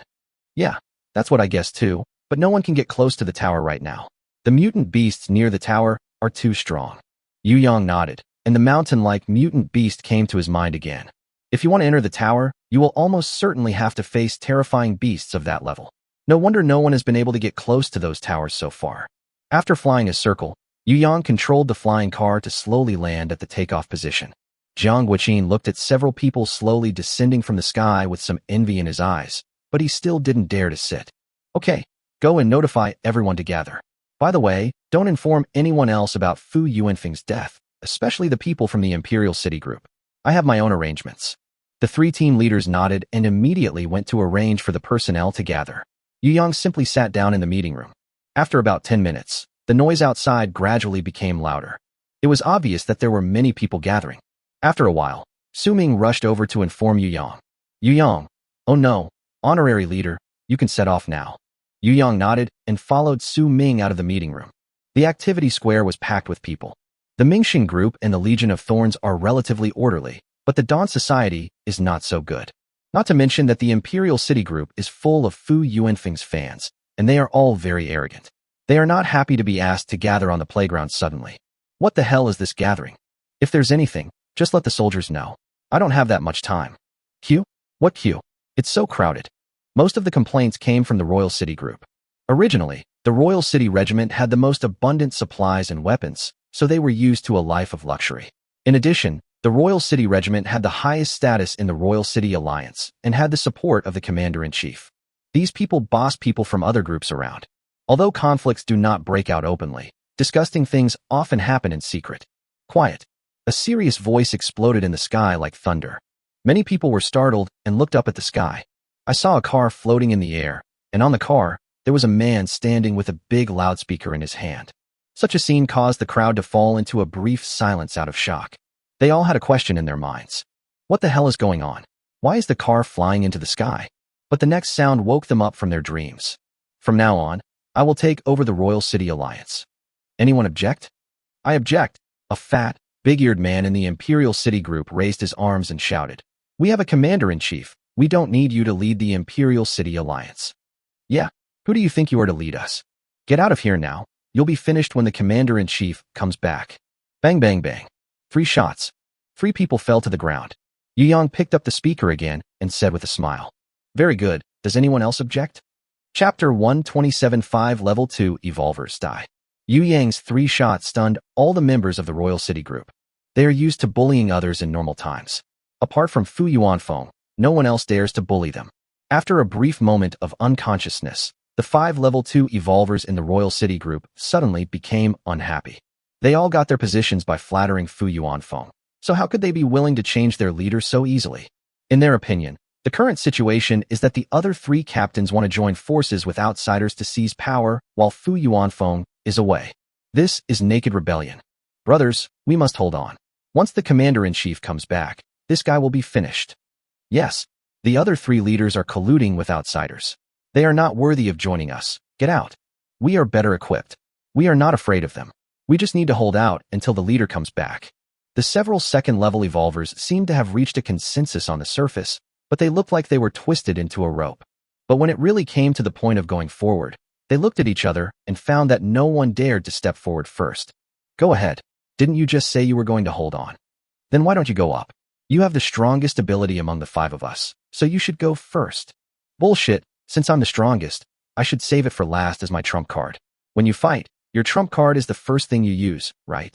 Yeah, that's what I guessed too, but no one can get close to the tower right now. The mutant beasts near the tower are too strong. Yu Yang nodded, and the mountain-like mutant beast came to his mind again. If you want to enter the tower, you will almost certainly have to face terrifying beasts of that level. No wonder no one has been able to get close to those towers so far. After flying a circle, Yu Yang controlled the flying car to slowly land at the takeoff position. Jiang Guoqin looked at several people slowly descending from the sky with some envy in his eyes, but he still didn't dare to sit. Okay, go and notify everyone to gather. By the way, don't inform anyone else about Fu Yuanfeng's death, especially the people from the Imperial City Group. I have my own arrangements. The 3 team leaders nodded and immediately went to arrange for the personnel to gather. Yu Yang simply sat down in the meeting room. After about 10 minutes, the noise outside gradually became louder. It was obvious that there were many people gathering. After a while, Su Ming rushed over to inform Yu Yang. Yu Yang, oh no, honorary leader, you can set off now. Yu Yang nodded and followed Su Ming out of the meeting room. The activity square was packed with people. The Mingxing group and the Legion of Thorns are relatively orderly, but the Dawn Society is not so good. Not to mention that the Imperial City Group is full of Fu Yuanfeng's fans, and they are all very arrogant. They are not happy to be asked to gather on the playground suddenly. What the hell is this gathering? If there's anything, just let the soldiers know. I don't have that much time. Q? What Q? It's so crowded. Most of the complaints came from the Royal City Group. Originally, the Royal City Regiment had the most abundant supplies and weapons, so they were used to a life of luxury. In addition, the Royal City Regiment had the highest status in the Royal City Alliance and had the support of the Commander-in-Chief. These people boss people from other groups around. Although conflicts do not break out openly, disgusting things often happen in secret. Quiet. A serious voice exploded in the sky like thunder. Many people were startled and looked up at the sky. I saw a car floating in the air, and on the car, there was a man standing with a big loudspeaker in his hand. Such a scene caused the crowd to fall into a brief silence out of shock. They all had a question in their minds. What the hell is going on? Why is the car flying into the sky? But the next sound woke them up from their dreams. From now on, I will take over the Royal City Alliance. Anyone object? I object. A fat, big-eared man in the Imperial City group raised his arms and shouted. We have a commander-in-chief. We don't need you to lead the Imperial City Alliance. Yeah, who do you think you are to lead us? Get out of here now. You'll be finished when the commander-in-chief comes back. Bang, bang, bang. 3 shots. 3 people fell to the ground. Yu Yang picked up the speaker again and said with a smile. Very good. Does anyone else object? Chapter 127 5 Level 2 Evolvers Die. Yu Yang's 3 shots stunned all the members of the Royal City group. They are used to bullying others in normal times. Apart from Fu Yuanfeng, no one else dares to bully them. After a brief moment of unconsciousness, the 5 Level 2 Evolvers in the Royal City group suddenly became unhappy. They all got their positions by flattering Fu Yuanfeng. So how could they be willing to change their leader so easily? In their opinion, the current situation is that the other 3 captains want to join forces with outsiders to seize power while Fu Yuanfeng is away. This is naked rebellion. Brothers, we must hold on. Once the commander-in-chief comes back, this guy will be finished. Yes, the other 3 leaders are colluding with outsiders. They are not worthy of joining us. Get out. We are better equipped. We are not afraid of them. We just need to hold out until the leader comes back. The several second-level evolvers seemed to have reached a consensus on the surface, but they looked like they were twisted into a rope. But when it really came to the point of going forward, they looked at each other and found that no one dared to step forward first. Go ahead. Didn't you just say you were going to hold on? Then why don't you go up? You have the strongest ability among the 5 of us, so you should go first. Bullshit. Since I'm the strongest, I should save it for last as my trump card. When you fight, your trump card is the first thing you use, right?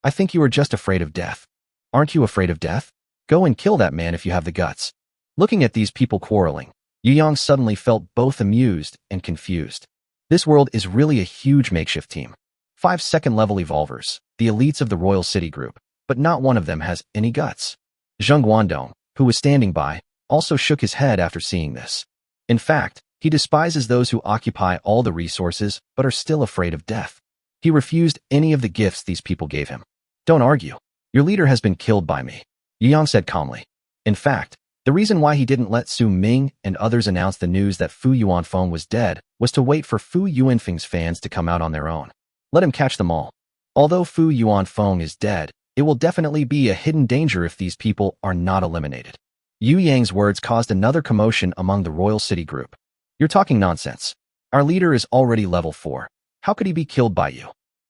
I think you are just afraid of death. Aren't you afraid of death? Go and kill that man if you have the guts. Looking at these people quarreling, Yu Yang suddenly felt both amused and confused. This world is really a huge makeshift team. 5 second-level evolvers, the elites of the Royal City group, but not one of them has any guts. Zheng Guandong, who was standing by, also shook his head after seeing this. In fact, he despises those who occupy all the resources but are still afraid of death. He refused any of the gifts these people gave him. Don't argue. Your leader has been killed by me, Yu Yang said calmly. In fact, the reason why he didn't let Su Ming and others announce the news that Fu Yuanfeng was dead was to wait for Fu Yuanfeng's fans to come out on their own. Let him catch them all. Although Fu Yuanfeng is dead, it will definitely be a hidden danger if these people are not eliminated. Yu Yang's words caused another commotion among the Royal City group. You're talking nonsense. Our leader is already level 4. How could he be killed by you?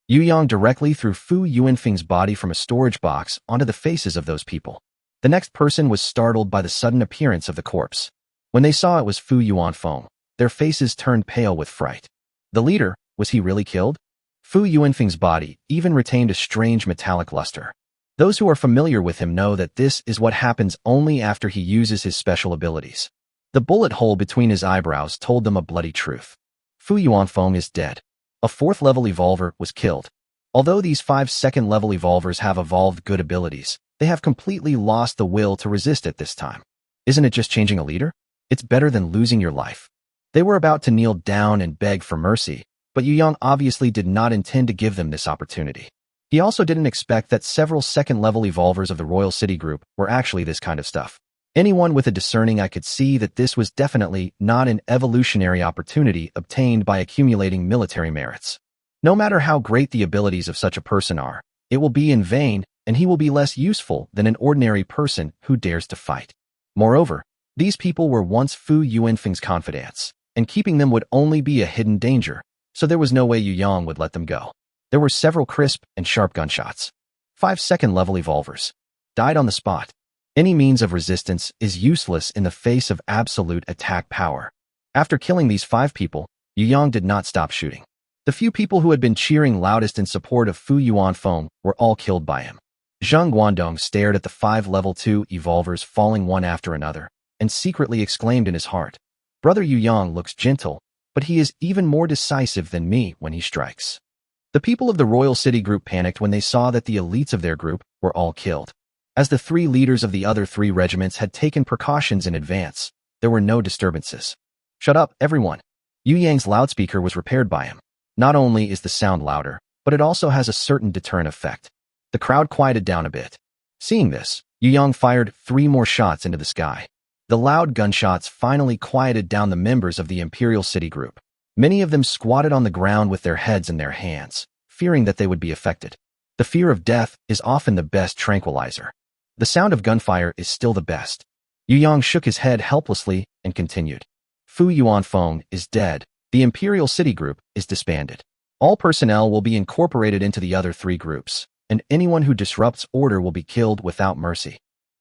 Yu Yang directly threw Fu Yuanfeng's body from a storage box onto the faces of those people. The next person was startled by the sudden appearance of the corpse. When they saw it was Fu Yuanfeng, their faces turned pale with fright. The leader, was he really killed? Fu Yuanfeng's body even retained a strange metallic luster. Those who are familiar with him know that this is what happens only after he uses his special abilities. The bullet hole between his eyebrows told them a bloody truth. Fu Yuanfeng is dead. A 4th-level evolver was killed. Although these 5 second-level evolvers have evolved good abilities, they have completely lost the will to resist at this time. Isn't it just changing a leader? It's better than losing your life. They were about to kneel down and beg for mercy, but Yu Yang obviously did not intend to give them this opportunity. He also didn't expect that several second-level evolvers of the Royal City group were actually this kind of stuff. Anyone with a discerning eye could see that this was definitely not an evolutionary opportunity obtained by accumulating military merits. No matter how great the abilities of such a person are, it will be in vain, and he will be less useful than an ordinary person who dares to fight. Moreover, these people were once Fu Yuanfeng's confidants, and keeping them would only be a hidden danger, so there was no way Yu Yang would let them go. There were several crisp and sharp gunshots. 5 second-level evolvers died on the spot. Any means of resistance is useless in the face of absolute attack power. After killing these 5 people, Yu Yang did not stop shooting. The few people who had been cheering loudest in support of Fu Yuanfeng were all killed by him. Zheng Guandong stared at the 5 level 2 evolvers falling one after another, and secretly exclaimed in his heart, "Brother Yu Yang looks gentle, but he is even more decisive than me when he strikes." The people of the Royal City group panicked when they saw that the elites of their group were all killed. As the 3 leaders of the other 3 regiments had taken precautions in advance, there were no disturbances. "Shut up, everyone. Yu Yang's loudspeaker was repaired by him. Not only is the sound louder, but it also has a certain deterrent effect. The crowd quieted down a bit. Seeing this, Yu Yang fired 3 more shots into the sky. The loud gunshots finally quieted down the members of the Imperial City Group. Many of them squatted on the ground with their heads in their hands, fearing that they would be affected. The fear of death is often the best tranquilizer. The sound of gunfire is still the best. Yu Yang shook his head helplessly and continued. Fu Yuanfeng is dead. The Imperial City Group is disbanded. All personnel will be incorporated into the other 3 groups, and anyone who disrupts order will be killed without mercy.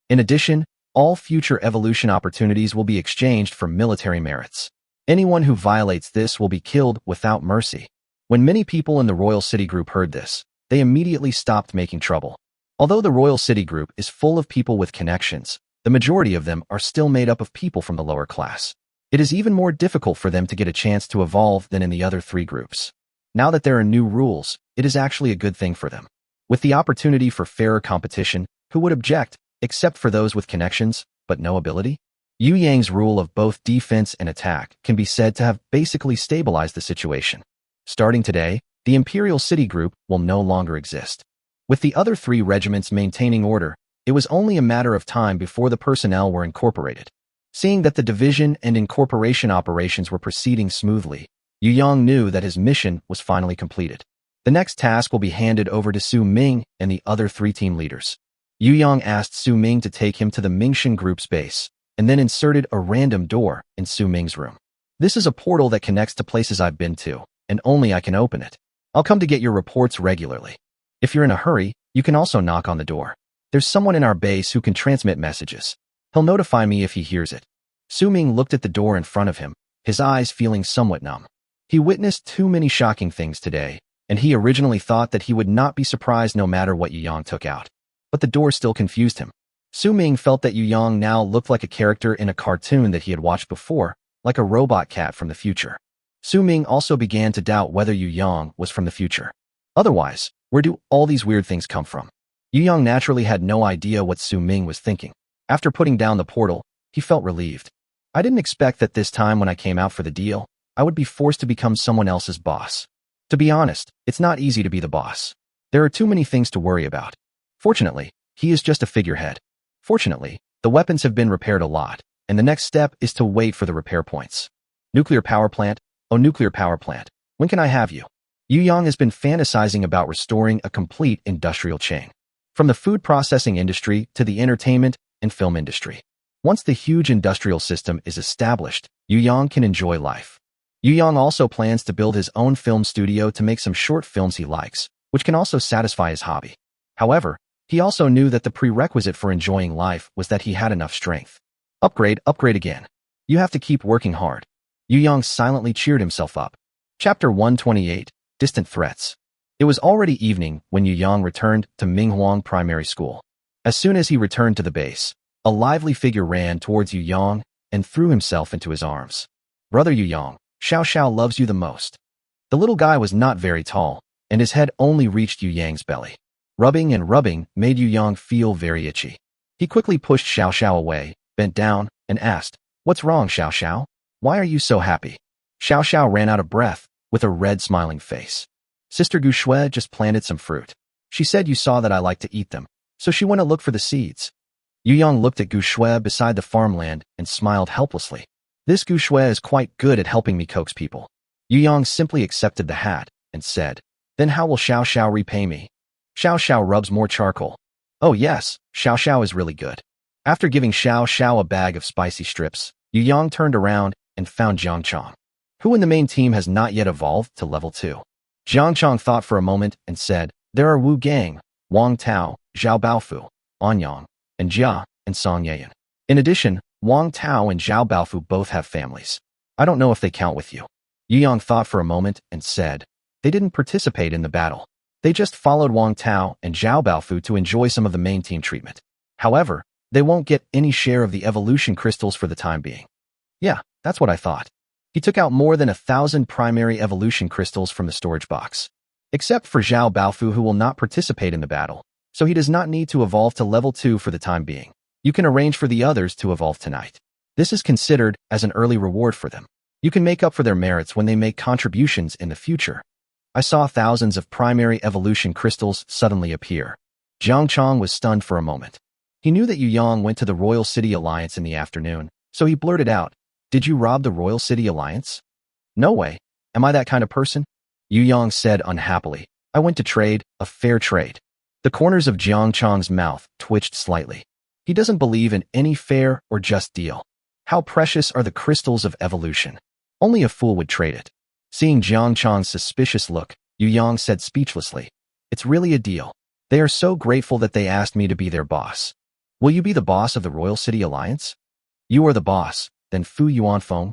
In addition, all future evolution opportunities will be exchanged for military merits. Anyone who violates this will be killed without mercy. When many people in the Royal City Group heard this, they immediately stopped making trouble. Although the Royal City Group is full of people with connections, the majority of them are still made up of people from the lower class. It is even more difficult for them to get a chance to evolve than in the other 3 groups. Now that there are new rules, it is actually a good thing for them. With the opportunity for fairer competition, who would object, except for those with connections, but no ability? Yu Yang's rule of both defense and attack can be said to have basically stabilized the situation. Starting today, the Imperial City Group will no longer exist. With the other 3 regiments maintaining order, it was only a matter of time before the personnel were incorporated. Seeing that the division and incorporation operations were proceeding smoothly, Yu Yang knew that his mission was finally completed. The next task will be handed over to Su Ming and the other 3 team leaders. Yu Yang asked Su Ming to take him to the Mingxin Group's base, and then inserted a random door in Su Ming's room. This is a portal that connects to places I've been to, and only I can open it. I'll come to get your reports regularly. If you're in a hurry, you can also knock on the door. There's someone in our base who can transmit messages. He'll notify me if he hears it. Su Ming looked at the door in front of him, his eyes feeling somewhat numb. He witnessed too many shocking things today, and he originally thought that he would not be surprised no matter what Yu Yang took out. But the door still confused him. Su Ming felt that Yu Yang now looked like a character in a cartoon that he had watched before, like a robot cat from the future. Su Ming also began to doubt whether Yu Yang was from the future. Otherwise, where do all these weird things come from? Yu Yang naturally had no idea what Su Ming was thinking. After putting down the portal, he felt relieved. I didn't expect that this time when I came out for the deal, I would be forced to become someone else's boss. To be honest, it's not easy to be the boss. There are too many things to worry about. Fortunately, he is just a figurehead. Fortunately, the weapons have been repaired a lot, and the next step is to wait for the repair points. Nuclear power plant? Oh, nuclear power plant. When can I have you? Yu Yang has been fantasizing about restoring a complete industrial chain. From the food processing industry to the entertainment and film industry. Once the huge industrial system is established, Yu Yang can enjoy life. Yu Yang also plans to build his own film studio to make some short films he likes, which can also satisfy his hobby. However, he also knew that the prerequisite for enjoying life was that he had enough strength. Upgrade again. You have to keep working hard. Yu Yang silently cheered himself up. Chapter 128, Distant Threats. It was already evening when Yu Yang returned to Minghuang Primary School. As soon as he returned to the base, a lively figure ran towards Yu Yang and threw himself into his arms. Brother Yu Yang, Xiao Xiao loves you the most. The little guy was not very tall, and his head only reached Yu Yang's belly. Rubbing and rubbing made Yu Yang feel very itchy. He quickly pushed Xiao Xiao away, bent down, and asked, "What's wrong, Xiao Xiao? Why are you so happy?" Xiao Xiao ran out of breath, with a red smiling face. Sister Gu Shui just planted some fruit. She said you saw that I like to eat them, so she went to look for the seeds. Yu Yang looked at Gu Shui beside the farmland and smiled helplessly. This Gu Shui is quite good at helping me coax people. Yu Yang simply accepted the hat and said, "Then how will Xiao Xiao repay me?" Xiao Xiao rubs more charcoal. Oh yes, Xiao Xiao is really good. After giving Xiao Xiao a bag of spicy strips, Yu Yang turned around and found Jiang Chong, who in the main team has not yet evolved to level 2. Jiang Chong thought for a moment and said, "There are Wu Gang, Wang Tao, Zhao Baofu, Anyang, and Jia, and Song Yayan. In addition, Wang Tao and Zhao Baofu both have families. I don't know if they count with you." Yu Yang thought for a moment and said, "They didn't participate in the battle. They just followed Wang Tao and Zhao Baofu to enjoy some of the main team treatment. However, they won't get any share of the evolution crystals for the time being." Yeah, that's what I thought. He took out more than 1,000 primary evolution crystals from the storage box. Except for Zhao Baofu, who will not participate in the battle, so he does not need to evolve to level 2 for the time being. You can arrange for the others to evolve tonight. This is considered as an early reward for them. You can make up for their merits when they make contributions in the future. I saw thousands of primary evolution crystals suddenly appear. Jiang Chong was stunned for a moment. He knew that Yu Yang went to the Royal City Alliance in the afternoon, so he blurted out, "Did you rob the Royal City Alliance?" "No way. Am I that kind of person?" Yu Yang said unhappily. "I went to trade, a fair trade." The corners of Jiang Chong's mouth twitched slightly. He doesn't believe in any fair or just deal. How precious are the crystals of evolution? Only a fool would trade it. Seeing Jiang Chong's suspicious look, Yu Yang said speechlessly, "It's really a deal. They are so grateful that they asked me to be their boss." "Will you be the boss of the Royal City Alliance?" "You are the boss, then Fu Yuanfeng."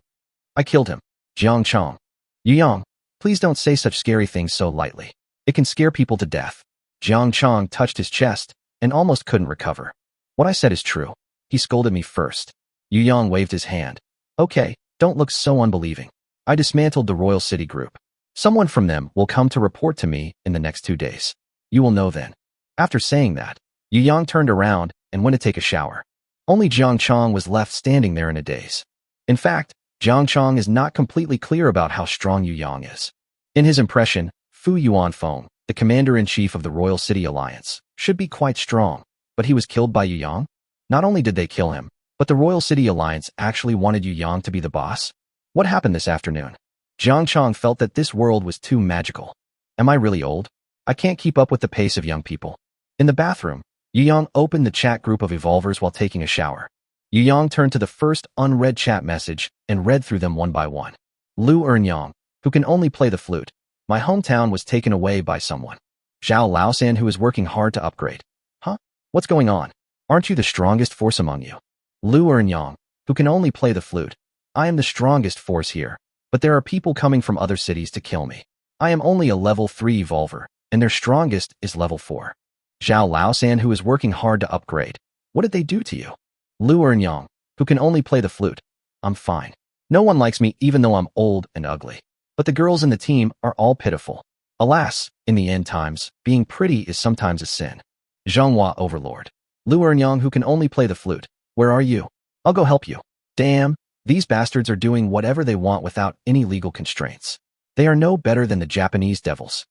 "I killed him." Jiang Chong. "Yu Yang, please don't say such scary things so lightly. It can scare people to death." Jiang Chong touched his chest and almost couldn't recover. "What I said is true. He scolded me first." Yu Yang waved his hand. "Okay, don't look so unbelieving. I dismantled the Royal City Group. Someone from them will come to report to me in the next 2 days. You will know then." After saying that, Yu Yang turned around and went to take a shower. Only Jiang Chong was left standing there in a daze. In fact, Jiang Chong is not completely clear about how strong Yu Yang is. In his impression, Fu Yuanfeng, the commander-in-chief of the Royal City Alliance, should be quite strong, but he was killed by Yu Yang? Not only did they kill him, but the Royal City Alliance actually wanted Yu Yang to be the boss? What happened this afternoon? Jiang Chong felt that this world was too magical. Am I really old? I can't keep up with the pace of young people. In the bathroom, Yu Yang opened the chat group of evolvers while taking a shower. Yu Yang turned to the first unread chat message and read through them one by one. Lu Ernyang, who can only play the flute. My hometown was taken away by someone. Zhao Laosan, who is working hard to upgrade. Huh? What's going on? Aren't you the strongest force among you? Lu Ernyang, who can only play the flute. I am the strongest force here, but there are people coming from other cities to kill me. I am only a level 3 evolver, and their strongest is level 4. Zhao Laosan, who is working hard to upgrade. What did they do to you? Lu Ernyang, who can only play the flute. I'm fine. No one likes me even though I'm old and ugly. But the girls in the team are all pitiful. Alas, in the end times, being pretty is sometimes a sin. Zhonghua Overlord. Lu Ernyang, who can only play the flute. Where are you? I'll go help you. Damn, these bastards are doing whatever they want without any legal constraints. They are no better than the Japanese devils.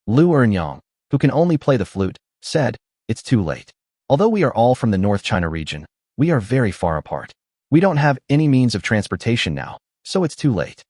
Lu Ernyang, who can only play the flute, said, "It's too late. Although we are all from the North China region, we are very far apart. We don't have any means of transportation now, so it's too late."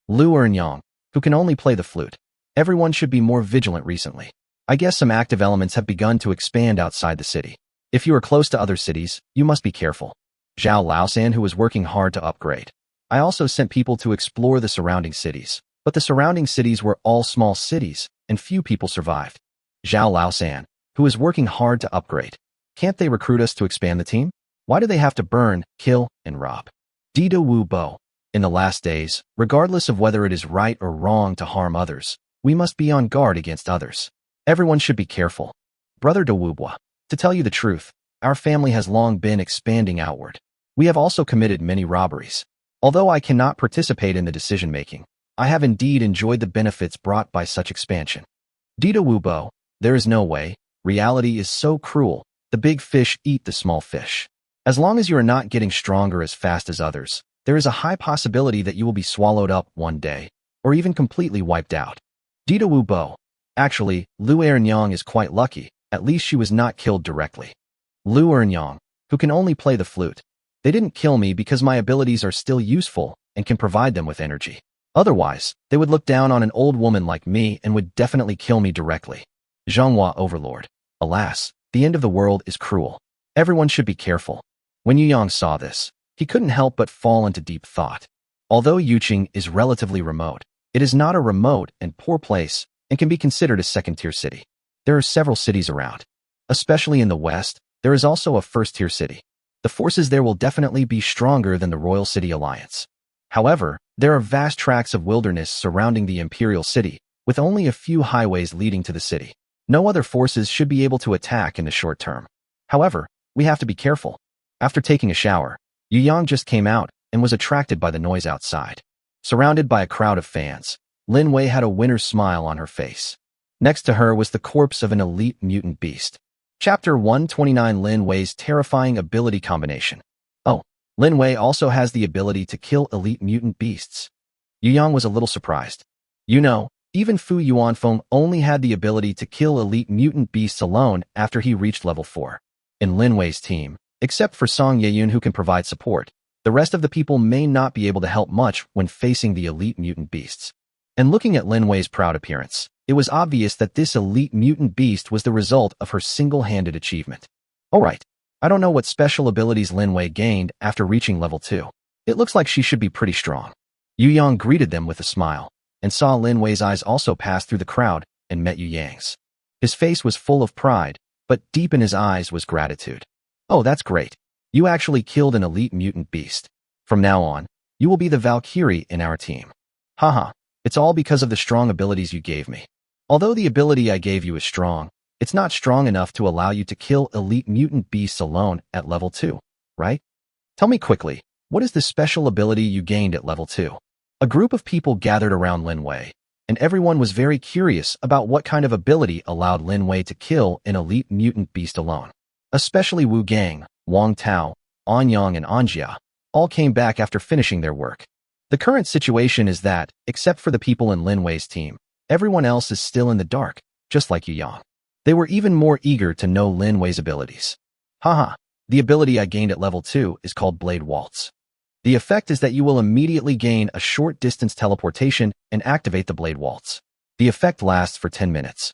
Lu Ernyang, who can only play the flute. Everyone should be more vigilant recently. I guess some active elements have begun to expand outside the city. If you are close to other cities, you must be careful. Zhao Laosan, who was working hard to upgrade. I also sent people to explore the surrounding cities, but the surrounding cities were all small cities, and few people survived. Zhao Laosan, who is working hard to upgrade. Can't they recruit us to expand the team? Why do they have to burn, kill, and rob? Dida Wu Bo. In the last days, regardless of whether it is right or wrong to harm others, we must be on guard against others. Everyone should be careful. Brother De Wubwa. To tell you the truth, our family has long been expanding outward. We have also committed many robberies. Although I cannot participate in the decision-making, I have indeed enjoyed the benefits brought by such expansion. Dida Wu Bo. There is no way. Reality is so cruel. The big fish eat the small fish. As long as you are not getting stronger as fast as others, there is a high possibility that you will be swallowed up one day, or even completely wiped out. Dida Wu Bo. Actually, Lu Ernyang is quite lucky. At least she was not killed directly. Lu Ernyang, who can only play the flute. They didn't kill me because my abilities are still useful and can provide them with energy. Otherwise, they would look down on an old woman like me and would definitely kill me directly. Zhonghua Overlord. Alas, the end of the world is cruel. Everyone should be careful. When Yu Yang saw this, he couldn't help but fall into deep thought. Although Yuqing is relatively remote, it is not a remote and poor place and can be considered a second-tier city. There are several cities around. Especially in the west, there is also a first-tier city. The forces there will definitely be stronger than the Royal City Alliance. However, there are vast tracts of wilderness surrounding the Imperial City, with only a few highways leading to the city. No other forces should be able to attack in the short term. However, we have to be careful. After taking a shower, Yu Yang just came out and was attracted by the noise outside. Surrounded by a crowd of fans, Lin Wei had a winner's smile on her face. Next to her was the corpse of an elite mutant beast. Chapter 129. Lin Wei's terrifying ability combination. Oh, Lin Wei also has the ability to kill elite mutant beasts. Yu Yang was a little surprised. You know, even Fu Yuanfeng only had the ability to kill elite mutant beasts alone after he reached level 4. In Lin Wei's team, except for Song Yeyun who can provide support, the rest of the people may not be able to help much when facing the elite mutant beasts. And looking at Lin Wei's proud appearance, it was obvious that this elite mutant beast was the result of her single-handed achievement. Alright, I don't know what special abilities Lin Wei gained after reaching level 2. It looks like she should be pretty strong. Yu Yang greeted them with a smile, and saw Lin Wei's eyes also pass through the crowd and met Yu Yang's. His face was full of pride, but deep in his eyes was gratitude. Oh, that's great. You actually killed an elite mutant beast. From now on, you will be the Valkyrie in our team. Haha, it's all because of the strong abilities you gave me. Although the ability I gave you is strong, it's not strong enough to allow you to kill elite mutant beasts alone at level 2, right? Tell me quickly, what is the special ability you gained at level 2? A group of people gathered around Lin Wei, and everyone was very curious about what kind of ability allowed Lin Wei to kill an elite mutant beast alone. Especially Wu Gang, Wang Tao, An Yang and Anjia all came back after finishing their work. The current situation is that, except for the people in Lin Wei's team, everyone else is still in the dark, just like Yu Yang. They were even more eager to know Lin Wei's abilities. Haha, the ability I gained at level 2 is called Blade Waltz. The effect is that you will immediately gain a short distance teleportation and activate the Blade Waltz. The effect lasts for 10 minutes.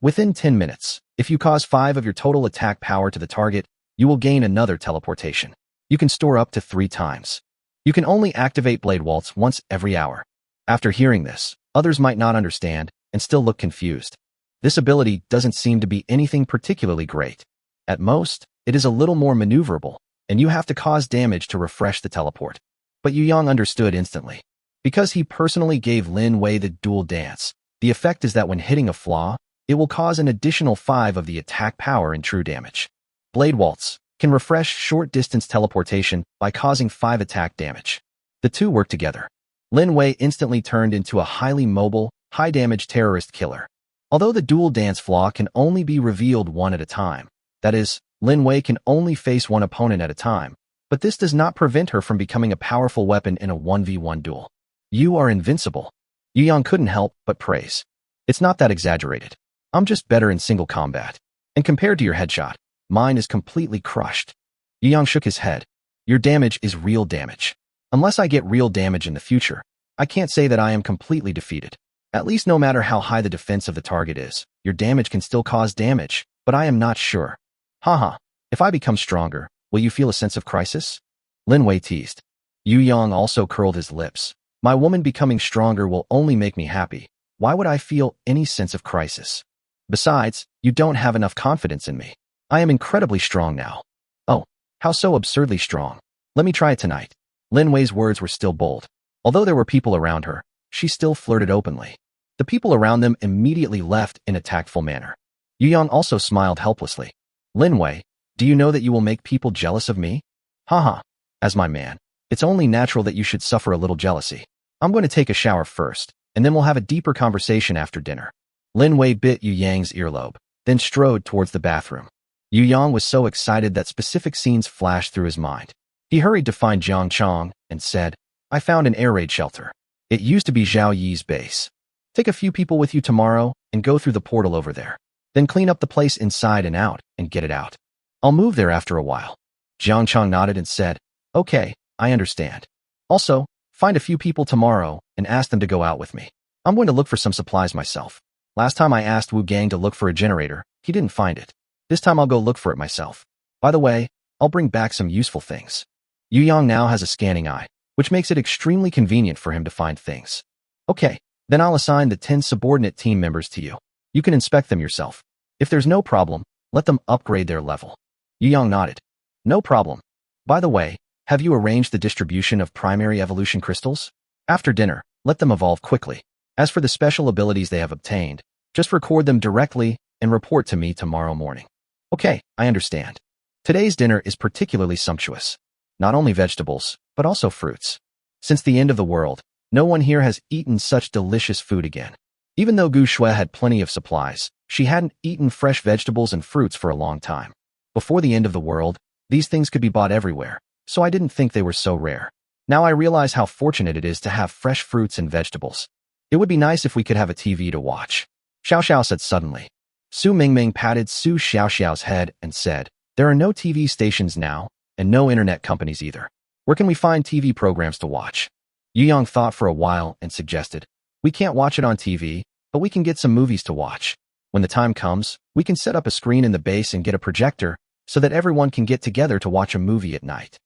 Within 10 minutes, if you cause 5 of your total attack power to the target, you will gain another teleportation. You can store up to 3 times. You can only activate Blade Waltz once every hour. After hearing this, others might not understand and still look confused. This ability doesn't seem to be anything particularly great. At most, it is a little more maneuverable, and you have to cause damage to refresh the teleport. But Yu Yang understood instantly. Because he personally gave Lin Wei the dual dance, the effect is that when hitting a flaw, it will cause an additional 5 of the attack power in true damage. Blade Waltz can refresh short-distance teleportation by causing 5 attack damage. The two work together. Lin Wei instantly turned into a highly mobile, high-damage terrorist killer. Although the dual dance flaw can only be revealed one at a time, that is, Lin Wei can only face one opponent at a time, but this does not prevent her from becoming a powerful weapon in a 1v1 duel. You are invincible. Yu Yang couldn't help but praise. It's not that exaggerated. I'm just better in single combat. And compared to your headshot, mine is completely crushed. Yu Yang shook his head. Your damage is real damage. Unless I get real damage in the future, I can't say that I am completely defeated. At least no matter how high the defense of the target is, your damage can still cause damage, but I am not sure. Haha, if I become stronger, will you feel a sense of crisis? Lin Wei teased. Yu Yang also curled his lips. My woman becoming stronger will only make me happy. Why would I feel any sense of crisis? Besides, you don't have enough confidence in me. I am incredibly strong now. Oh, how so absurdly strong. Let me try it tonight. Lin Wei's words were still bold. Although there were people around her, she still flirted openly. The people around them immediately left in a tactful manner. Yu Yang also smiled helplessly. Lin Wei, do you know that you will make people jealous of me? Haha, as my man, it's only natural that you should suffer a little jealousy. I'm going to take a shower first, and then we'll have a deeper conversation after dinner. Lin Wei bit Yu Yang's earlobe, then strode towards the bathroom. Yu Yang was so excited that specific scenes flashed through his mind. He hurried to find Jiang Chong and said, I found an air raid shelter. It used to be Zhao Yi's base. Take a few people with you tomorrow and go through the portal over there. Then clean up the place inside and out and get it out. I'll move there after a while. Jiang Chong nodded and said, Okay, I understand. Also, find a few people tomorrow and ask them to go out with me. I'm going to look for some supplies myself. Last time I asked Wu Gang to look for a generator, he didn't find it. This time I'll go look for it myself. By the way, I'll bring back some useful things. Yu Yang now has a scanning eye, which makes it extremely convenient for him to find things. Okay, then I'll assign the 10 subordinate team members to you. You can inspect them yourself. If there's no problem, let them upgrade their level. Yu Yang nodded. No problem. By the way, have you arranged the distribution of primary evolution crystals? After dinner, let them evolve quickly. As for the special abilities they have obtained, just record them directly and report to me tomorrow morning. Okay, I understand. Today's dinner is particularly sumptuous. Not only vegetables, but also fruits. Since the end of the world, no one here has eaten such delicious food again. Even though Gu Shui had plenty of supplies, she hadn't eaten fresh vegetables and fruits for a long time. Before the end of the world, these things could be bought everywhere, so I didn't think they were so rare. Now I realize how fortunate it is to have fresh fruits and vegetables. It would be nice if we could have a TV to watch. Xiao Xiao said suddenly. Su Mingming patted Su Xiao Xiao's head and said, there are no TV stations now, and no internet companies either. Where can we find TV programs to watch? Yu Yang thought for a while and suggested, we can't watch it on TV, but we can get some movies to watch. When the time comes, we can set up a screen in the base and get a projector so that everyone can get together to watch a movie at night.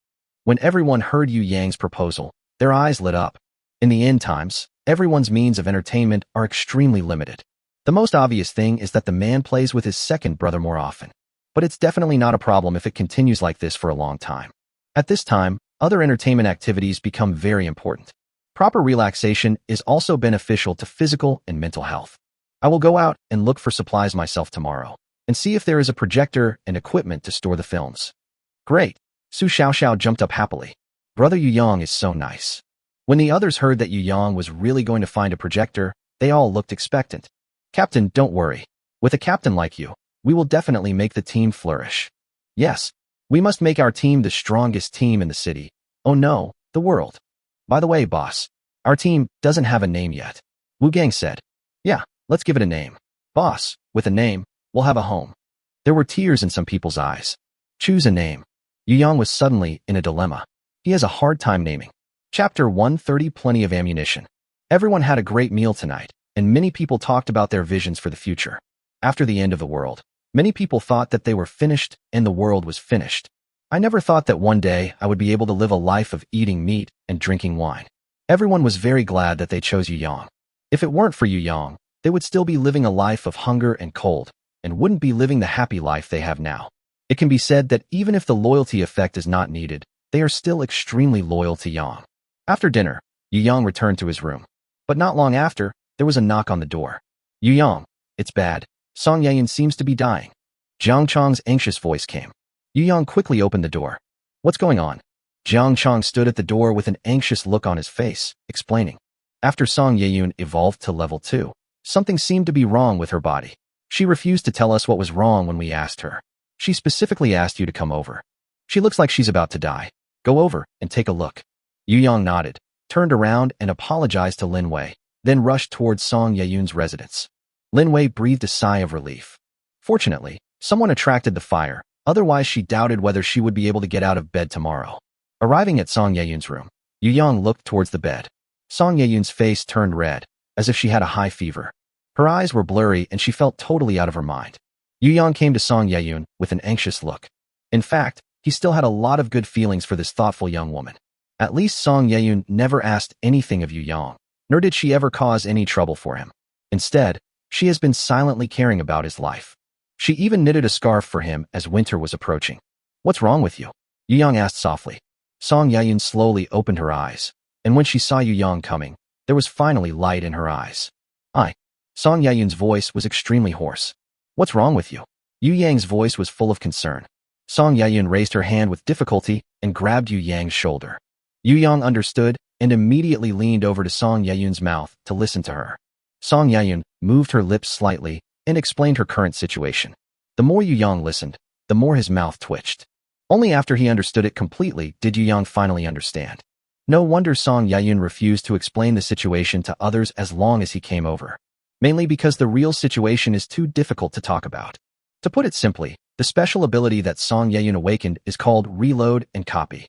When everyone heard Yu Yang's proposal, their eyes lit up. In the end times, everyone's means of entertainment are extremely limited. The most obvious thing is that the man plays with his second brother more often. But it's definitely not a problem if it continues like this for a long time. At this time, other entertainment activities become very important. Proper relaxation is also beneficial to physical and mental health. I will go out and look for supplies myself tomorrow, and see if there is a projector and equipment to store the films. Great. Su Xiaoxiao jumped up happily. Brother Yu Yang is so nice. When the others heard that Yu Yang was really going to find a projector, they all looked expectant. Captain, don't worry. With a captain like you, we will definitely make the team flourish. Yes, we must make our team the strongest team in the city. Oh no, the world. By the way, boss, our team doesn't have a name yet. Wu Gang said. Yeah, let's give it a name. Boss, with a name, we'll have a home. There were tears in some people's eyes. Choose a name. Yu Yang was suddenly in a dilemma. He has a hard time naming. Chapter 130. Plenty of ammunition. Everyone had a great meal tonight, and many people talked about their visions for the future. After the end of the world, many people thought that they were finished and the world was finished. I never thought that one day I would be able to live a life of eating meat and drinking wine. Everyone was very glad that they chose Yu Yang. If it weren't for Yu Yang, they would still be living a life of hunger and cold, and wouldn't be living the happy life they have now. It can be said that even if the loyalty effect is not needed, they are still extremely loyal to Yang. After dinner, Yu Yang returned to his room. But not long after, there was a knock on the door. Yu Yang, it's bad. Song Yayan seems to be dying. Jiang Chong's anxious voice came. Yu Yang quickly opened the door. What's going on? Jiang Chong stood at the door with an anxious look on his face, explaining. After Song Yayun evolved to level 2, something seemed to be wrong with her body. She refused to tell us what was wrong when we asked her. She specifically asked you to come over. She looks like she's about to die. Go over and take a look. Yu Yang nodded, turned around and apologized to Lin Wei, then rushed towards Song Yayun's residence. Lin Wei breathed a sigh of relief. Fortunately, someone attracted the fire, otherwise she doubted whether she would be able to get out of bed tomorrow. Arriving at Song Yayun's room, Yu Yang looked towards the bed. Song Yayun's face turned red, as if she had a high fever. Her eyes were blurry and she felt totally out of her mind. Yu Yang came to Song Yayun with an anxious look. In fact, he still had a lot of good feelings for this thoughtful young woman. At least Song Yayun never asked anything of Yu Yang, nor did she ever cause any trouble for him. Instead, she has been silently caring about his life. She even knitted a scarf for him as winter was approaching. What's wrong with you? Yu Yang asked softly. Song Yayun slowly opened her eyes, and when she saw Yu Yang coming, there was finally light in her eyes. Song Yayun's voice was extremely hoarse. What's wrong with you? Yu Yang's voice was full of concern. Song Yayun raised her hand with difficulty and grabbed Yu Yang's shoulder. Yu Yang understood and immediately leaned over to Song Yayun's mouth to listen to her. Song Yayun moved her lips slightly and explained her current situation. The more Yu Yang listened, the more his mouth twitched. Only after he understood it completely did Yu Yang finally understand. No wonder Song Yayun refused to explain the situation to others as long as he came over. Mainly because the real situation is too difficult to talk about. To put it simply, the special ability that Song Yayun awakened is called Reload and Copy.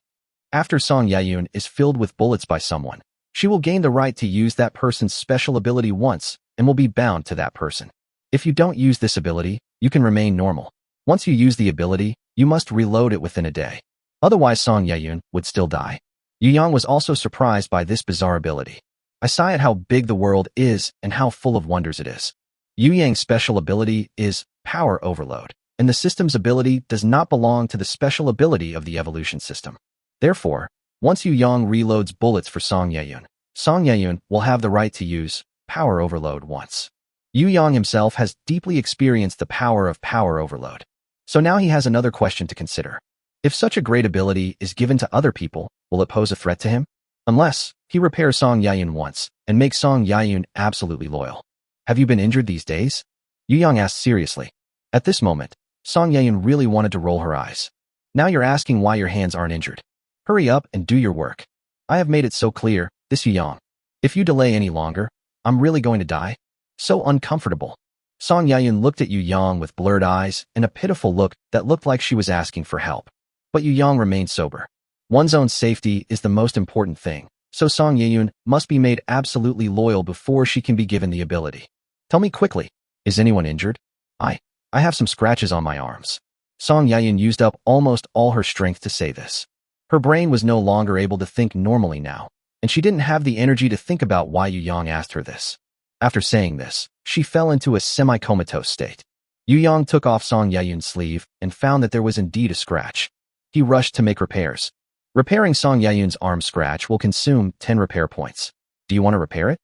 After Song Yayun is filled with bullets by someone, she will gain the right to use that person's special ability once and will be bound to that person. If you don't use this ability, you can remain normal. Once you use the ability, you must reload it within a day. Otherwise Song Yayun would still die. Yu Yang was also surprised by this bizarre ability. I sigh at how big the world is and how full of wonders it is. Yu Yang's special ability is Power Overload, and the system's ability does not belong to the special ability of the evolution system. Therefore, once Yu Yang reloads bullets for Song Yayun will have the right to use Power Overload once. Yu Yang himself has deeply experienced the power of Power Overload. So now he has another question to consider. If such a great ability is given to other people, will it pose a threat to him? Unless he repairs Song Yayun once and makes Song Yayun absolutely loyal. Have you been injured these days? Yu Yang asked seriously. At this moment, Song Yayun really wanted to roll her eyes. Now you're asking why your hands aren't injured. Hurry up and do your work. I have made it so clear, this Yu Yang. If you delay any longer, I'm really going to die? So uncomfortable. Song Yayun looked at Yu Yang with blurred eyes and a pitiful look that looked like she was asking for help. But Yu Yang remained sober. One's own safety is the most important thing, so Song Yayun must be made absolutely loyal before she can be given the ability. Tell me quickly, is anyone injured? I have some scratches on my arms. Song Yayun used up almost all her strength to say this. Her brain was no longer able to think normally now, and she didn't have the energy to think about why Yu Yang asked her this. After saying this, she fell into a semi-comatose state. Yu Yang took off Song Yayun's sleeve and found that there was indeed a scratch. He rushed to make repairs. Repairing Song Yayun's arm scratch will consume 10 repair points. Do you want to repair it?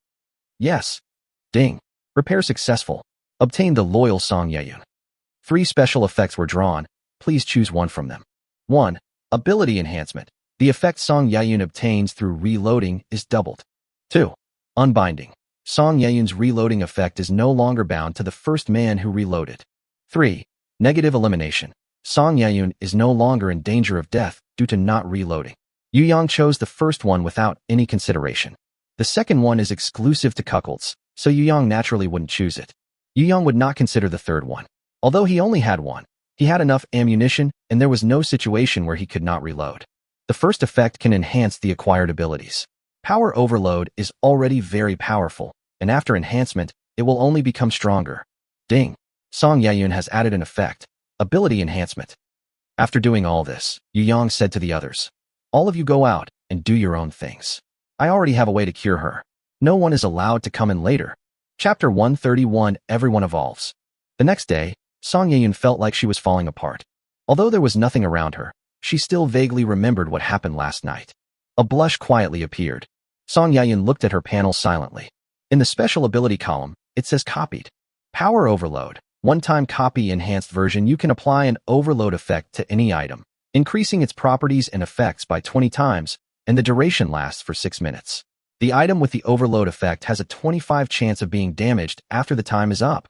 Yes. Ding. Repair successful. Obtain the loyal Song Yayun. 3 special effects were drawn. Please choose one from them. 1. Ability enhancement. The effect Song Yayun obtains through reloading is doubled. 2. Unbinding. Song Yayun's reloading effect is no longer bound to the first man who reloaded. 3. Negative elimination. Song Yayun is no longer in danger of death due to not reloading. Yu Yang chose the first one without any consideration. The second one is exclusive to cuckolds, so Yu Yang naturally wouldn't choose it. Yu Yang would not consider the third one. Although he only had one, he had enough ammunition and there was no situation where he could not reload. The first effect can enhance the acquired abilities. Power overload is already very powerful, and after enhancement, it will only become stronger. Ding. Song Yayun has added an effect, ability enhancement. After doing all this, Yu Yang said to the others, all of you go out and do your own things. I already have a way to cure her. No one is allowed to come in later. Chapter 131, Everyone Evolves. The next day, Song Yayun felt like she was falling apart. Although there was nothing around her, she still vaguely remembered what happened last night. A blush quietly appeared. Song Yayun looked at her panel silently. In the special ability column, it says copied. Power overload. One-time copy enhanced version. You can apply an overload effect to any item, increasing its properties and effects by 20 times, and the duration lasts for 6 minutes. The item with the overload effect has a 25% chance of being damaged after the time is up.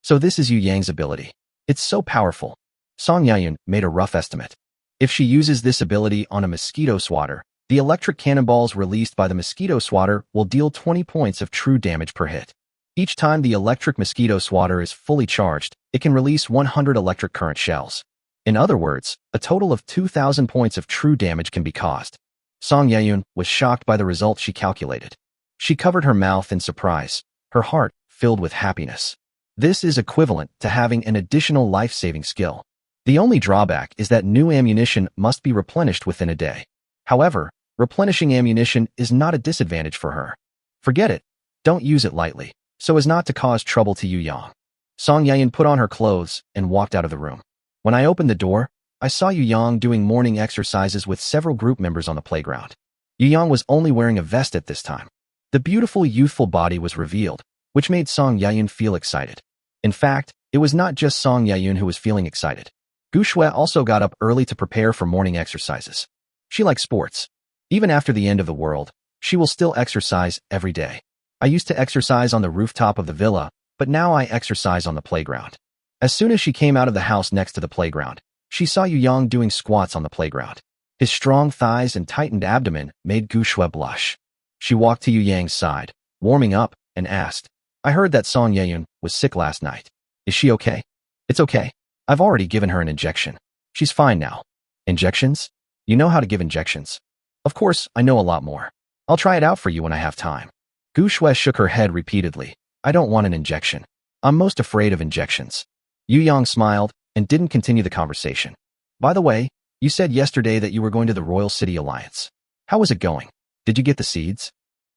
So this is Yu Yang's ability. It's so powerful. Song Yayun made a rough estimate. If she uses this ability on a mosquito swatter, the electric cannonballs released by the mosquito swatter will deal 20 points of true damage per hit. Each time the electric mosquito swatter is fully charged, it can release 100 electric current shells. In other words, a total of 2,000 points of true damage can be caused. Song Yayun was shocked by the result she calculated. She covered her mouth in surprise, her heart filled with happiness. This is equivalent to having an additional life-saving skill. The only drawback is that new ammunition must be replenished within a day. However, replenishing ammunition is not a disadvantage for her. Forget it. Don't use it lightly, so as not to cause trouble to Yu Yang. Song Yayun put on her clothes and walked out of the room. When I opened the door, I saw Yu Yang doing morning exercises with several group members on the playground. Yu Yang was only wearing a vest at this time. The beautiful, youthful body was revealed, which made Song Yayun feel excited. In fact, it was not just Song Yayun who was feeling excited. Gu Shui also got up early to prepare for morning exercises. She likes sports. Even after the end of the world, she will still exercise every day. I used to exercise on the rooftop of the villa, but now I exercise on the playground. As soon as she came out of the house next to the playground, she saw Yu Yang doing squats on the playground. His strong thighs and tightened abdomen made Gu Shui blush. She walked to Yu Yang's side, warming up, and asked, I heard that Song Yayun was sick last night. Is she okay? It's okay. I've already given her an injection. She's fine now. Injections? You know how to give injections. Of course, I know a lot more. I'll try it out for you when I have time. Gu Shui shook her head repeatedly. I don't want an injection. I'm most afraid of injections. Yu Yang smiled and didn't continue the conversation. By the way, you said yesterday that you were going to the Royal City Alliance. How was it going? Did you get the seeds?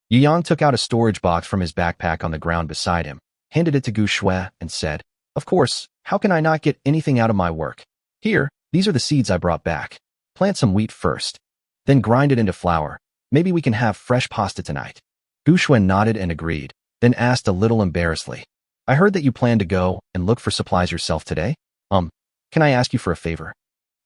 Yu Yang took out a storage box from his backpack on the ground beside him, handed it to Gu Shui, and said, Of course, how can I not get anything out of my work? Here, these are the seeds I brought back. Plant some wheat first. Then grind it into flour. Maybe we can have fresh pasta tonight. Gu Shui nodded and agreed, then asked a little embarrassedly, I heard that you plan to go and look for supplies yourself today? Can I ask you for a favor?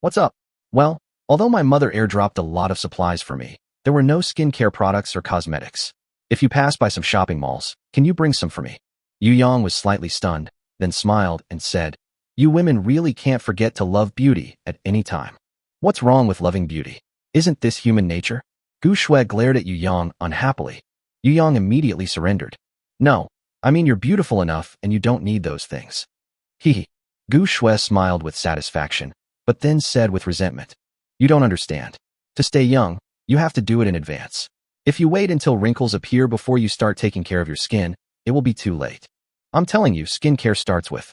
What's up? Well, although my mother airdropped a lot of supplies for me, there were no skincare products or cosmetics. If you pass by some shopping malls, can you bring some for me? Yu Yang was slightly stunned, then smiled and said, You women really can't forget to love beauty at any time. What's wrong with loving beauty? Isn't this human nature? Gu Shui glared at Yu Yang unhappily. Yu Yang immediately surrendered. No, I mean you're beautiful enough and you don't need those things. Hee. Gu Shui smiled with satisfaction, but then said with resentment. You don't understand. To stay young, you have to do it in advance. If you wait until wrinkles appear before you start taking care of your skin, it will be too late. I'm telling you, skincare starts with.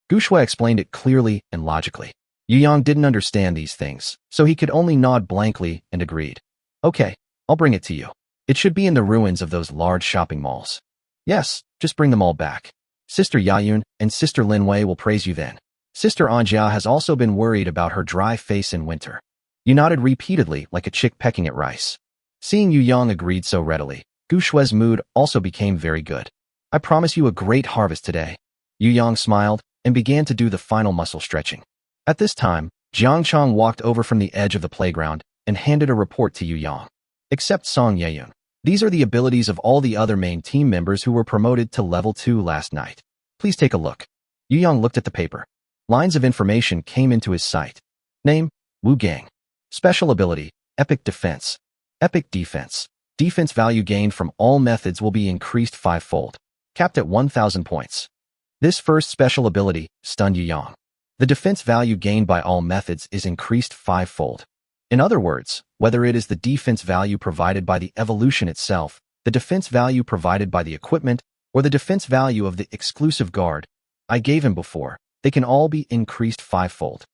Gu Shui explained it clearly and logically. Yu Yang didn't understand these things, so he could only nod blankly and agreed. Okay, I'll bring it to you. It should be in the ruins of those large shopping malls. Yes, just bring them all back. Sister Yayun and Sister Linwei will praise you then. Sister Anjia has also been worried about her dry face in winter. You nodded repeatedly like a chick pecking at rice. Seeing Yu Yang agreed so readily, Gu Shui's mood also became very good. I promise you a great harvest today. Yu Yang smiled and began to do the final muscle stretching. At this time, Jiang Chong walked over from the edge of the playground and handed a report to Yu Yang. Except Song Yeyun. These are the abilities of all the other main team members who were promoted to level 2 last night. Please take a look. Yu Yang looked at the paper. Lines of information came into his sight. Name, Wu Gang. Special ability, Epic Defense. Epic Defense. Defense value gained from all methods will be increased 5-fold. Capped at 1,000 points. This first special ability stunned Yu Yang. The defense value gained by all methods is increased 5-fold. In other words, whether it is the defense value provided by the evolution itself, the defense value provided by the equipment, or the defense value of the exclusive guard I gave him before, they can all be increased 5-fold.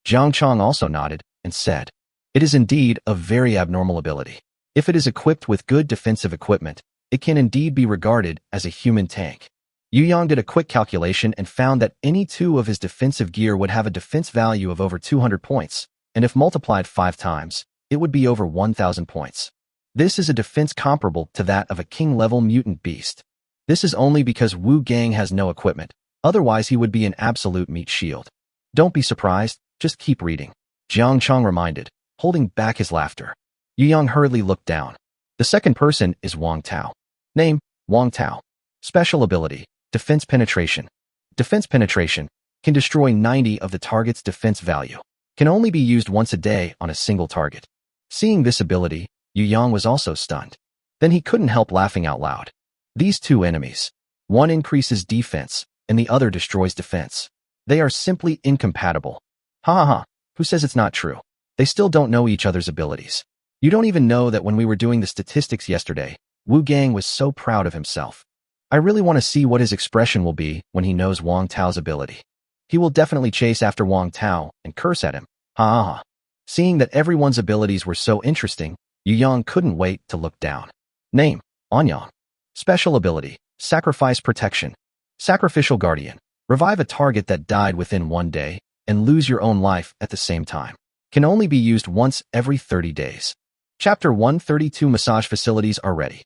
Jiang Chong also nodded and said, it is indeed a very abnormal ability. If it is equipped with good defensive equipment, it can indeed be regarded as a human tank. Yu Yang did a quick calculation and found that any 2 of his defensive gear would have a defense value of over 200 points, and if multiplied 5 times, it would be over 1,000 points. This is a defense comparable to that of a king-level mutant beast. This is only because Wu Gang has no equipment, otherwise he would be an absolute meat shield. Don't be surprised, just keep reading. Jiang Chong reminded, holding back his laughter. Yu Yang hurriedly looked down. The second person is Wang Tao. Name, Wang Tao. Special ability, Defense Penetration. Defense Penetration can destroy 90 of the target's defense value. Can only be used once a day on a single target. Seeing this ability, Yu Yang was also stunned. Then he couldn't help laughing out loud. These 2 enemies. One increases defense, and the other destroys defense. They are simply incompatible. Ha ha ha, who says it's not true? They still don't know each other's abilities. You don't even know that when we were doing the statistics yesterday, Wu Gang was so proud of himself. I really want to see what his expression will be when he knows Wang Tao's ability. He will definitely chase after Wang Tao and curse at him. Ha ha ha. Seeing that everyone's abilities were so interesting, Yu Yang couldn't wait to look down. Name, Anyang. Special ability, Sacrifice Protection. Sacrificial Guardian. Revive a target that died within 1 day and lose your own life at the same time. Can only be used once every 30 days. Chapter 132 Massage facilities are ready.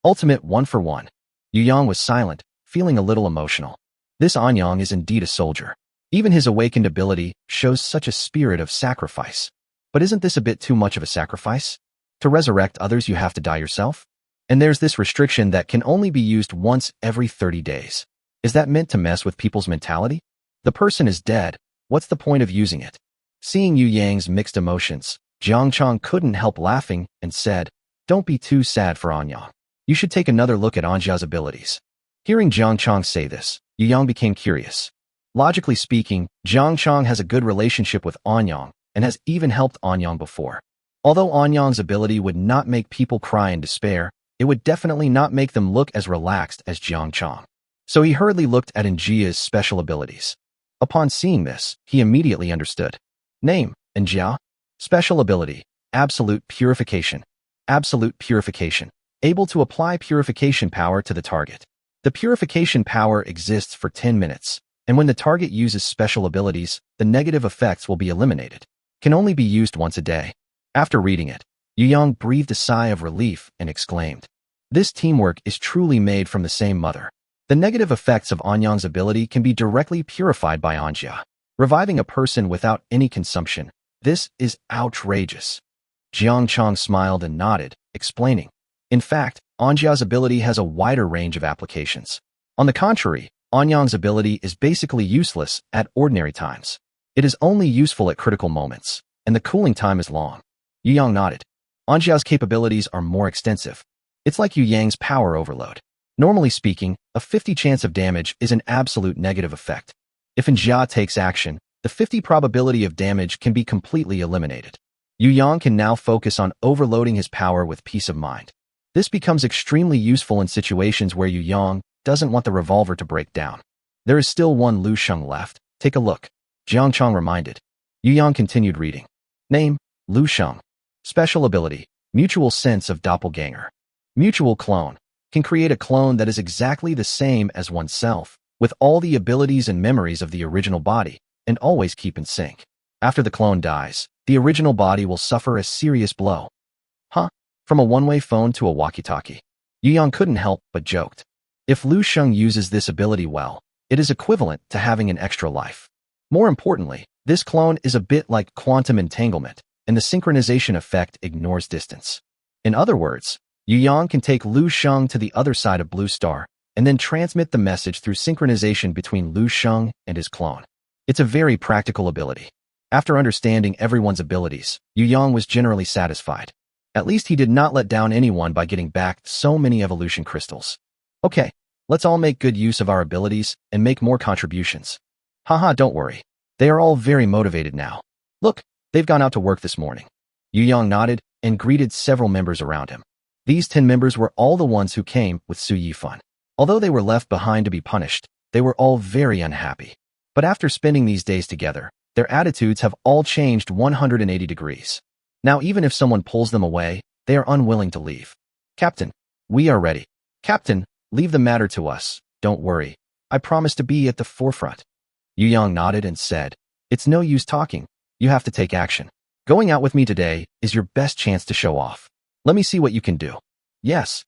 Ultimate 1-for-1. Yu Yang was silent, feeling a little emotional. This Anyang is indeed a soldier. Even his awakened ability shows such a spirit of sacrifice. But isn't this a bit too much of a sacrifice? To resurrect others you have to die yourself? And there's this restriction that can only be used once every 30 days. Is that meant to mess with people's mentality? The person is dead, what's the point of using it? Seeing Yu Yang's mixed emotions, Jiang Chong couldn't help laughing and said, don't be too sad for Anyang. You should take another look at Anjia's abilities. Hearing Jiang Chong say this, Yu Yang became curious. Logically speaking, Jiang Chong has a good relationship with Anyang and has even helped Anyang before. Although Anyang's ability would not make people cry in despair, it would definitely not make them look as relaxed as Jiang Chong. So he hurriedly looked at Anjia's special abilities. Upon seeing this, he immediately understood. Name, Anjia. Special ability, Absolute Purification. Absolute Purification. Able to apply purification power to the target. The purification power exists for 10 minutes, and when the target uses special abilities, the negative effects will be eliminated. Can only be used once a day. After reading it, Yu Yang breathed a sigh of relief and exclaimed, this teamwork is truly made from the same mother. The negative effects of Anyang's ability can be directly purified by Anjia. Reviving a person without any consumption. This is outrageous. Jiang Chong smiled and nodded, explaining. In fact, Anjia's ability has a wider range of applications. On the contrary, Anyang's ability is basically useless at ordinary times. It is only useful at critical moments, and the cooling time is long. Yu Yang nodded. Anjiao's capabilities are more extensive. It's like Yu Yang's power overload. Normally speaking, a 50 chance of damage is an absolute negative effect. If Anjia takes action, the 50 probability of damage can be completely eliminated. Yu Yang can now focus on overloading his power with peace of mind. This becomes extremely useful in situations where Yu Yang doesn't want the revolver to break down. There is still one Lu Sheng left. Take a look. Jiang Chong reminded. Yu Yang continued reading. Name, Lu Sheng. Special ability, mutual sense of doppelganger. Mutual clone. Can create a clone that is exactly the same as oneself, with all the abilities and memories of the original body, and always keep in sync. After the clone dies, the original body will suffer a serious blow. Huh? From a one-way phone to a walkie-talkie. Yu Yang couldn't help but joked. If Lu Sheng uses this ability well, it is equivalent to having an extra life. More importantly, this clone is a bit like quantum entanglement, and the synchronization effect ignores distance. In other words, Yu Yang can take Lu Sheng to the other side of Blue Star, and then transmit the message through synchronization between Lu Sheng and his clone. It's a very practical ability. After understanding everyone's abilities, Yu Yang was generally satisfied. At least he did not let down anyone by getting back so many evolution crystals. Okay, let's all make good use of our abilities and make more contributions. Haha, don't worry. They are all very motivated now. Look, they've gone out to work this morning. Yu Yang nodded and greeted several members around him. These 10 members were all the ones who came with Su Yifan. Although they were left behind to be punished, they were all very unhappy. But after spending these days together, their attitudes have all changed 180 degrees. Now even if someone pulls them away, they are unwilling to leave. Captain, we are ready. Captain, leave the matter to us. Don't worry. I promise to be at the forefront. Yu Yang nodded and said, it's no use talking. You have to take action. Going out with me today is your best chance to show off. Let me see what you can do. Yes.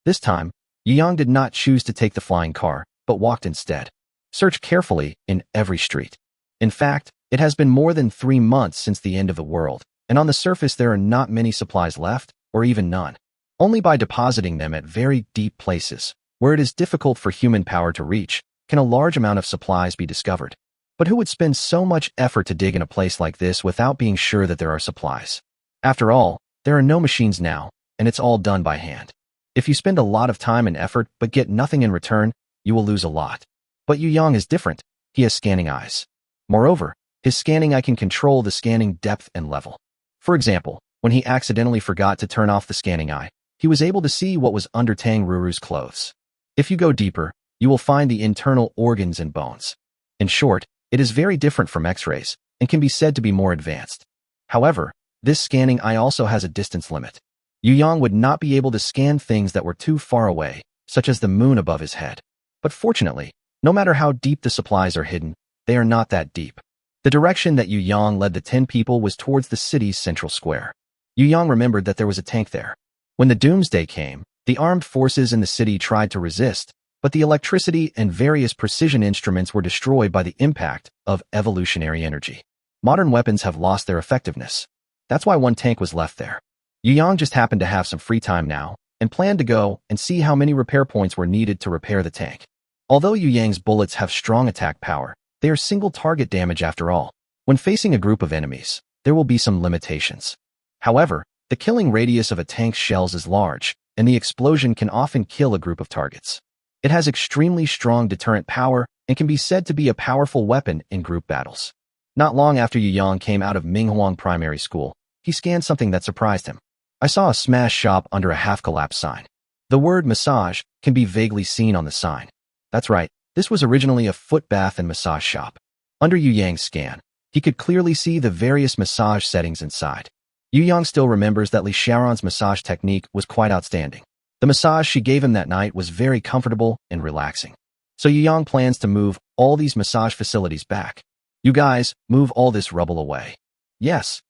This time, Yu Yang did not choose to take the flying car, but walked instead. Search carefully in every street. In fact, it has been more than 3 months since the end of the world, and on the surface there are not many supplies left, or even none. Only by depositing them at very deep places, where it is difficult for human power to reach, can a large amount of supplies be discovered. But who would spend so much effort to dig in a place like this without being sure that there are supplies? After all, there are no machines now, and it's all done by hand. If you spend a lot of time and effort but get nothing in return, you will lose a lot. But Yu Yang is different. He has scanning eyes. Moreover, his scanning eye can control the scanning depth and level. For example, when he accidentally forgot to turn off the scanning eye, he was able to see what was under Tang Ruru's clothes. If you go deeper, you will find the internal organs and bones. In short, it is very different from X-rays, and can be said to be more advanced. However, this scanning eye also has a distance limit. Yu Yang would not be able to scan things that were too far away, such as the moon above his head. But fortunately, no matter how deep the supplies are hidden, they are not that deep. The direction that Yu Yang led the 10 people was towards the city's central square. Yu Yang remembered that there was a tank there. When the Doomsday came, the armed forces in the city tried to resist, but the electricity and various precision instruments were destroyed by the impact of evolutionary energy. Modern weapons have lost their effectiveness. That's why one tank was left there. Yu Yang just happened to have some free time now, and planned to go and see how many repair points were needed to repair the tank. Although Yu Yang's bullets have strong attack power, they are single target damage after all. When facing a group of enemies, there will be some limitations. However, the killing radius of a tank's shells is large, and the explosion can often kill a group of targets. It has extremely strong deterrent power and can be said to be a powerful weapon in group battles. Not long after Yu Yang came out of Minghuang Primary School, he scanned something that surprised him. I saw a smash shop under a half-collapsed sign. The word massage can be vaguely seen on the sign. That's right, this was originally a foot bath and massage shop. Under Yu Yang's scan, he could clearly see the various massage settings inside. Yu Yang still remembers that Li Xiaoran's massage technique was quite outstanding. The massage she gave him that night was very comfortable and relaxing. So Yu Yang plans to move all these massage facilities back. You guys, move all this rubble away. Yes.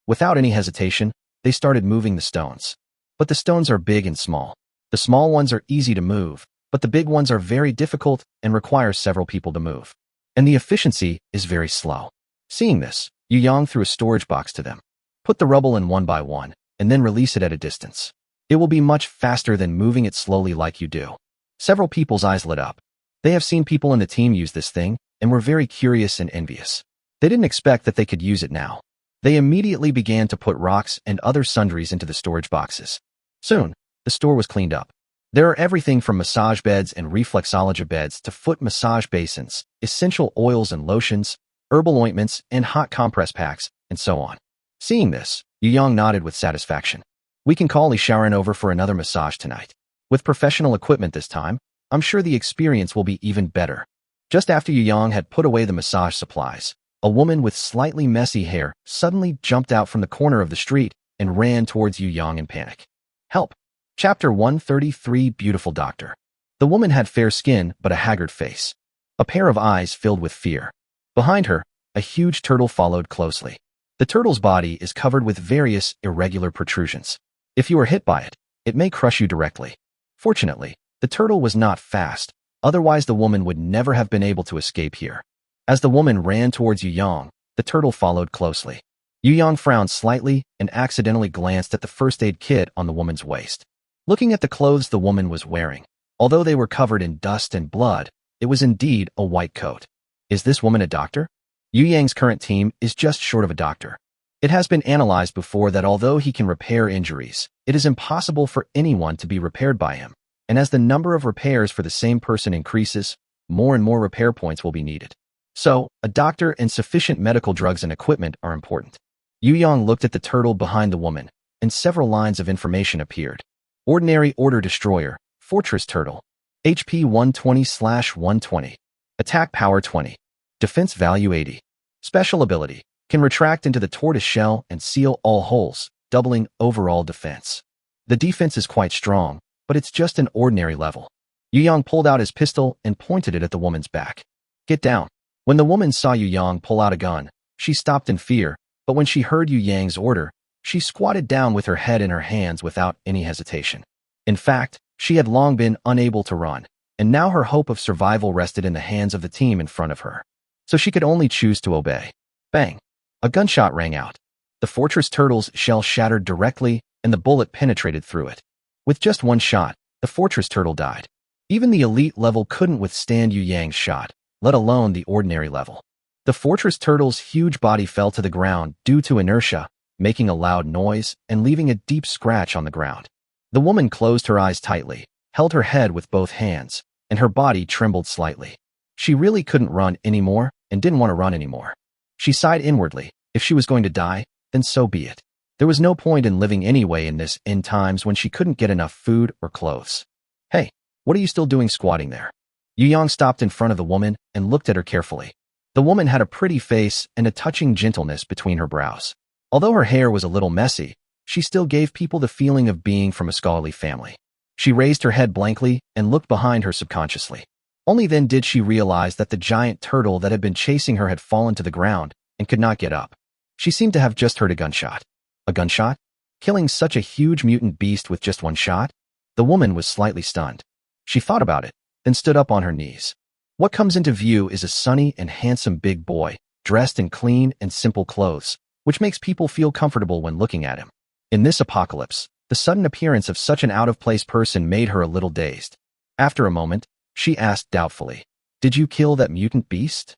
Without any hesitation, they started moving the stones. But the stones are big and small. The small ones are easy to move, but the big ones are very difficult and require several people to move. And the efficiency is very slow. Seeing this, Yu Yang threw a storage box to them. Put the rubble in one by one, and then release it at a distance. It will be much faster than moving it slowly like you do. Several people's eyes lit up. They have seen people in the team use this thing, and were very curious and envious. They didn't expect that they could use it now. They immediately began to put rocks and other sundries into the storage boxes. Soon, the store was cleaned up. There are everything from massage beds and reflexology beds to foot massage basins, essential oils and lotions, herbal ointments and hot compress packs, and so on. Seeing this, Yu Yang nodded with satisfaction. We can call Li Shaoran over for another massage tonight. With professional equipment this time, I'm sure the experience will be even better. Just after Yu Yang had put away the massage supplies, a woman with slightly messy hair suddenly jumped out from the corner of the street and ran towards Yu Yang in panic. Help! Chapter 133 Beautiful Doctor. The woman had fair skin but a haggard face. A pair of eyes filled with fear. Behind her, a huge turtle followed closely. The turtle's body is covered with various irregular protrusions. If you are hit by it, it may crush you directly. Fortunately, the turtle was not fast, otherwise the woman would never have been able to escape here. As the woman ran towards Yu Yang, the turtle followed closely. Yu Yang frowned slightly and accidentally glanced at the first aid kit on the woman's waist. Looking at the clothes the woman was wearing, although they were covered in dust and blood, it was indeed a white coat. Is this woman a doctor? Yu Yang's current team is just short of a doctor. It has been analyzed before that although he can repair injuries, it is impossible for anyone to be repaired by him, and as the number of repairs for the same person increases, more and more repair points will be needed. So, a doctor and sufficient medical drugs and equipment are important. Yu Yang looked at the turtle behind the woman, and several lines of information appeared. Ordinary Order Destroyer, Fortress Turtle. HP 120/120. Attack Power 20. Defense Value 80. Special Ability. Can retract into the tortoise shell and seal all holes, doubling overall defense. The defense is quite strong, but it's just an ordinary level. Yu Yang pulled out his pistol and pointed it at the woman's back. Get down. When the woman saw Yu Yang pull out a gun, she stopped in fear, but when she heard Yu Yang's order, she squatted down with her head in her hands without any hesitation. In fact, she had long been unable to run, and now her hope of survival rested in the hands of the team in front of her. So she could only choose to obey. Bang! A gunshot rang out. The fortress turtle's shell shattered directly, and the bullet penetrated through it. With just one shot, the fortress turtle died. Even the elite level couldn't withstand Yu Yang's shot, let alone the ordinary level. The fortress turtle's huge body fell to the ground due to inertia, making a loud noise and leaving a deep scratch on the ground. The woman closed her eyes tightly, held her head with both hands, and her body trembled slightly. She really couldn't run anymore and didn't want to run anymore. She sighed inwardly. If she was going to die, then so be it. There was no point in living anyway in this end times when she couldn't get enough food or clothes. Hey, what are you still doing squatting there? Yu Yang stopped in front of the woman and looked at her carefully. The woman had a pretty face and a touching gentleness between her brows. Although her hair was a little messy, she still gave people the feeling of being from a scholarly family. She raised her head blankly and looked behind her subconsciously. Only then did she realize that the giant turtle that had been chasing her had fallen to the ground and could not get up. She seemed to have just heard a gunshot. A gunshot? Killing such a huge mutant beast with just one shot? The woman was slightly stunned. She thought about it, then stood up on her knees. What comes into view is a sunny and handsome big boy, dressed in clean and simple clothes, which makes people feel comfortable when looking at him. In this apocalypse, the sudden appearance of such an out-of-place person made her a little dazed. After a moment, she asked doubtfully, "Did you kill that mutant beast?"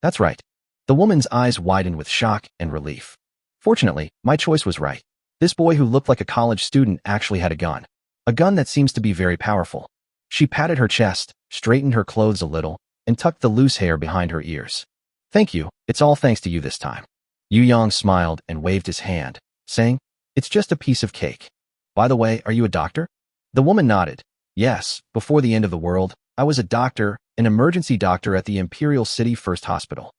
"That's right." The woman's eyes widened with shock and relief. "Fortunately, my choice was right. This boy who looked like a college student actually had a gun. A gun that seems to be very powerful." She patted her chest, straightened her clothes a little, and tucked the loose hair behind her ears. "Thank you, it's all thanks to you this time." Yu Yang smiled and waved his hand, saying, "It's just a piece of cake. By the way, are you a doctor?" The woman nodded. "Yes, before the end of the world, I was a doctor, an emergency doctor at the Imperial City First Hospital."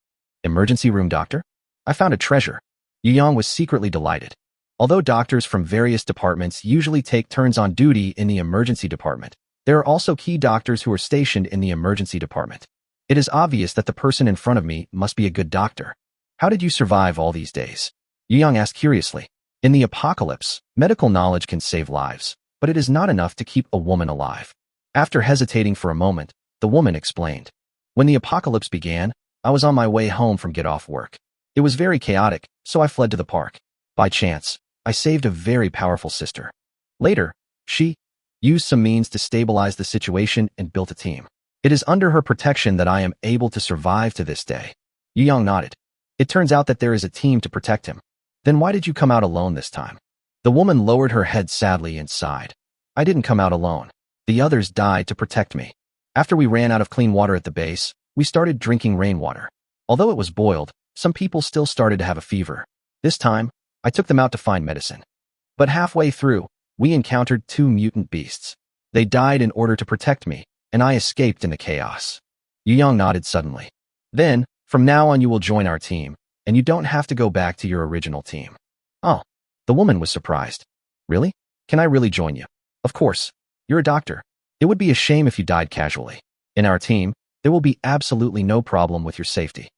"Emergency room doctor? I found a treasure." Yu Yang was secretly delighted. Although doctors from various departments usually take turns on duty in the emergency department, there are also key doctors who are stationed in the emergency department. It is obvious that the person in front of me must be a good doctor. "How did you survive all these days?" Yu Yang asked curiously. In the apocalypse, medical knowledge can save lives, but it is not enough to keep a woman alive. After hesitating for a moment, the woman explained. "When the apocalypse began, I was on my way home from get-off work. It was very chaotic, so I fled to the park. By chance, I saved a very powerful sister. Later, she used some means to stabilize the situation and built a team. It is under her protection that I am able to survive to this day." Yu Yang nodded. "It turns out that there is a team to protect him." Then why did you come out alone this time? The woman lowered her head sadly and sighed. I didn't come out alone. The others died to protect me. After we ran out of clean water at the base, we started drinking rainwater. Although it was boiled, some people still started to have a fever. This time, I took them out to find medicine. But halfway through, we encountered 2 mutant beasts. They died in order to protect me, and I escaped in the chaos. Yu Yang nodded suddenly. Then, from now on you will join our team, and you don't have to go back to your original team. Oh, the woman was surprised. Really? Can I really join you? Of course. You're a doctor. It would be a shame if you died casually. In our team, there will be absolutely no problem with your safety.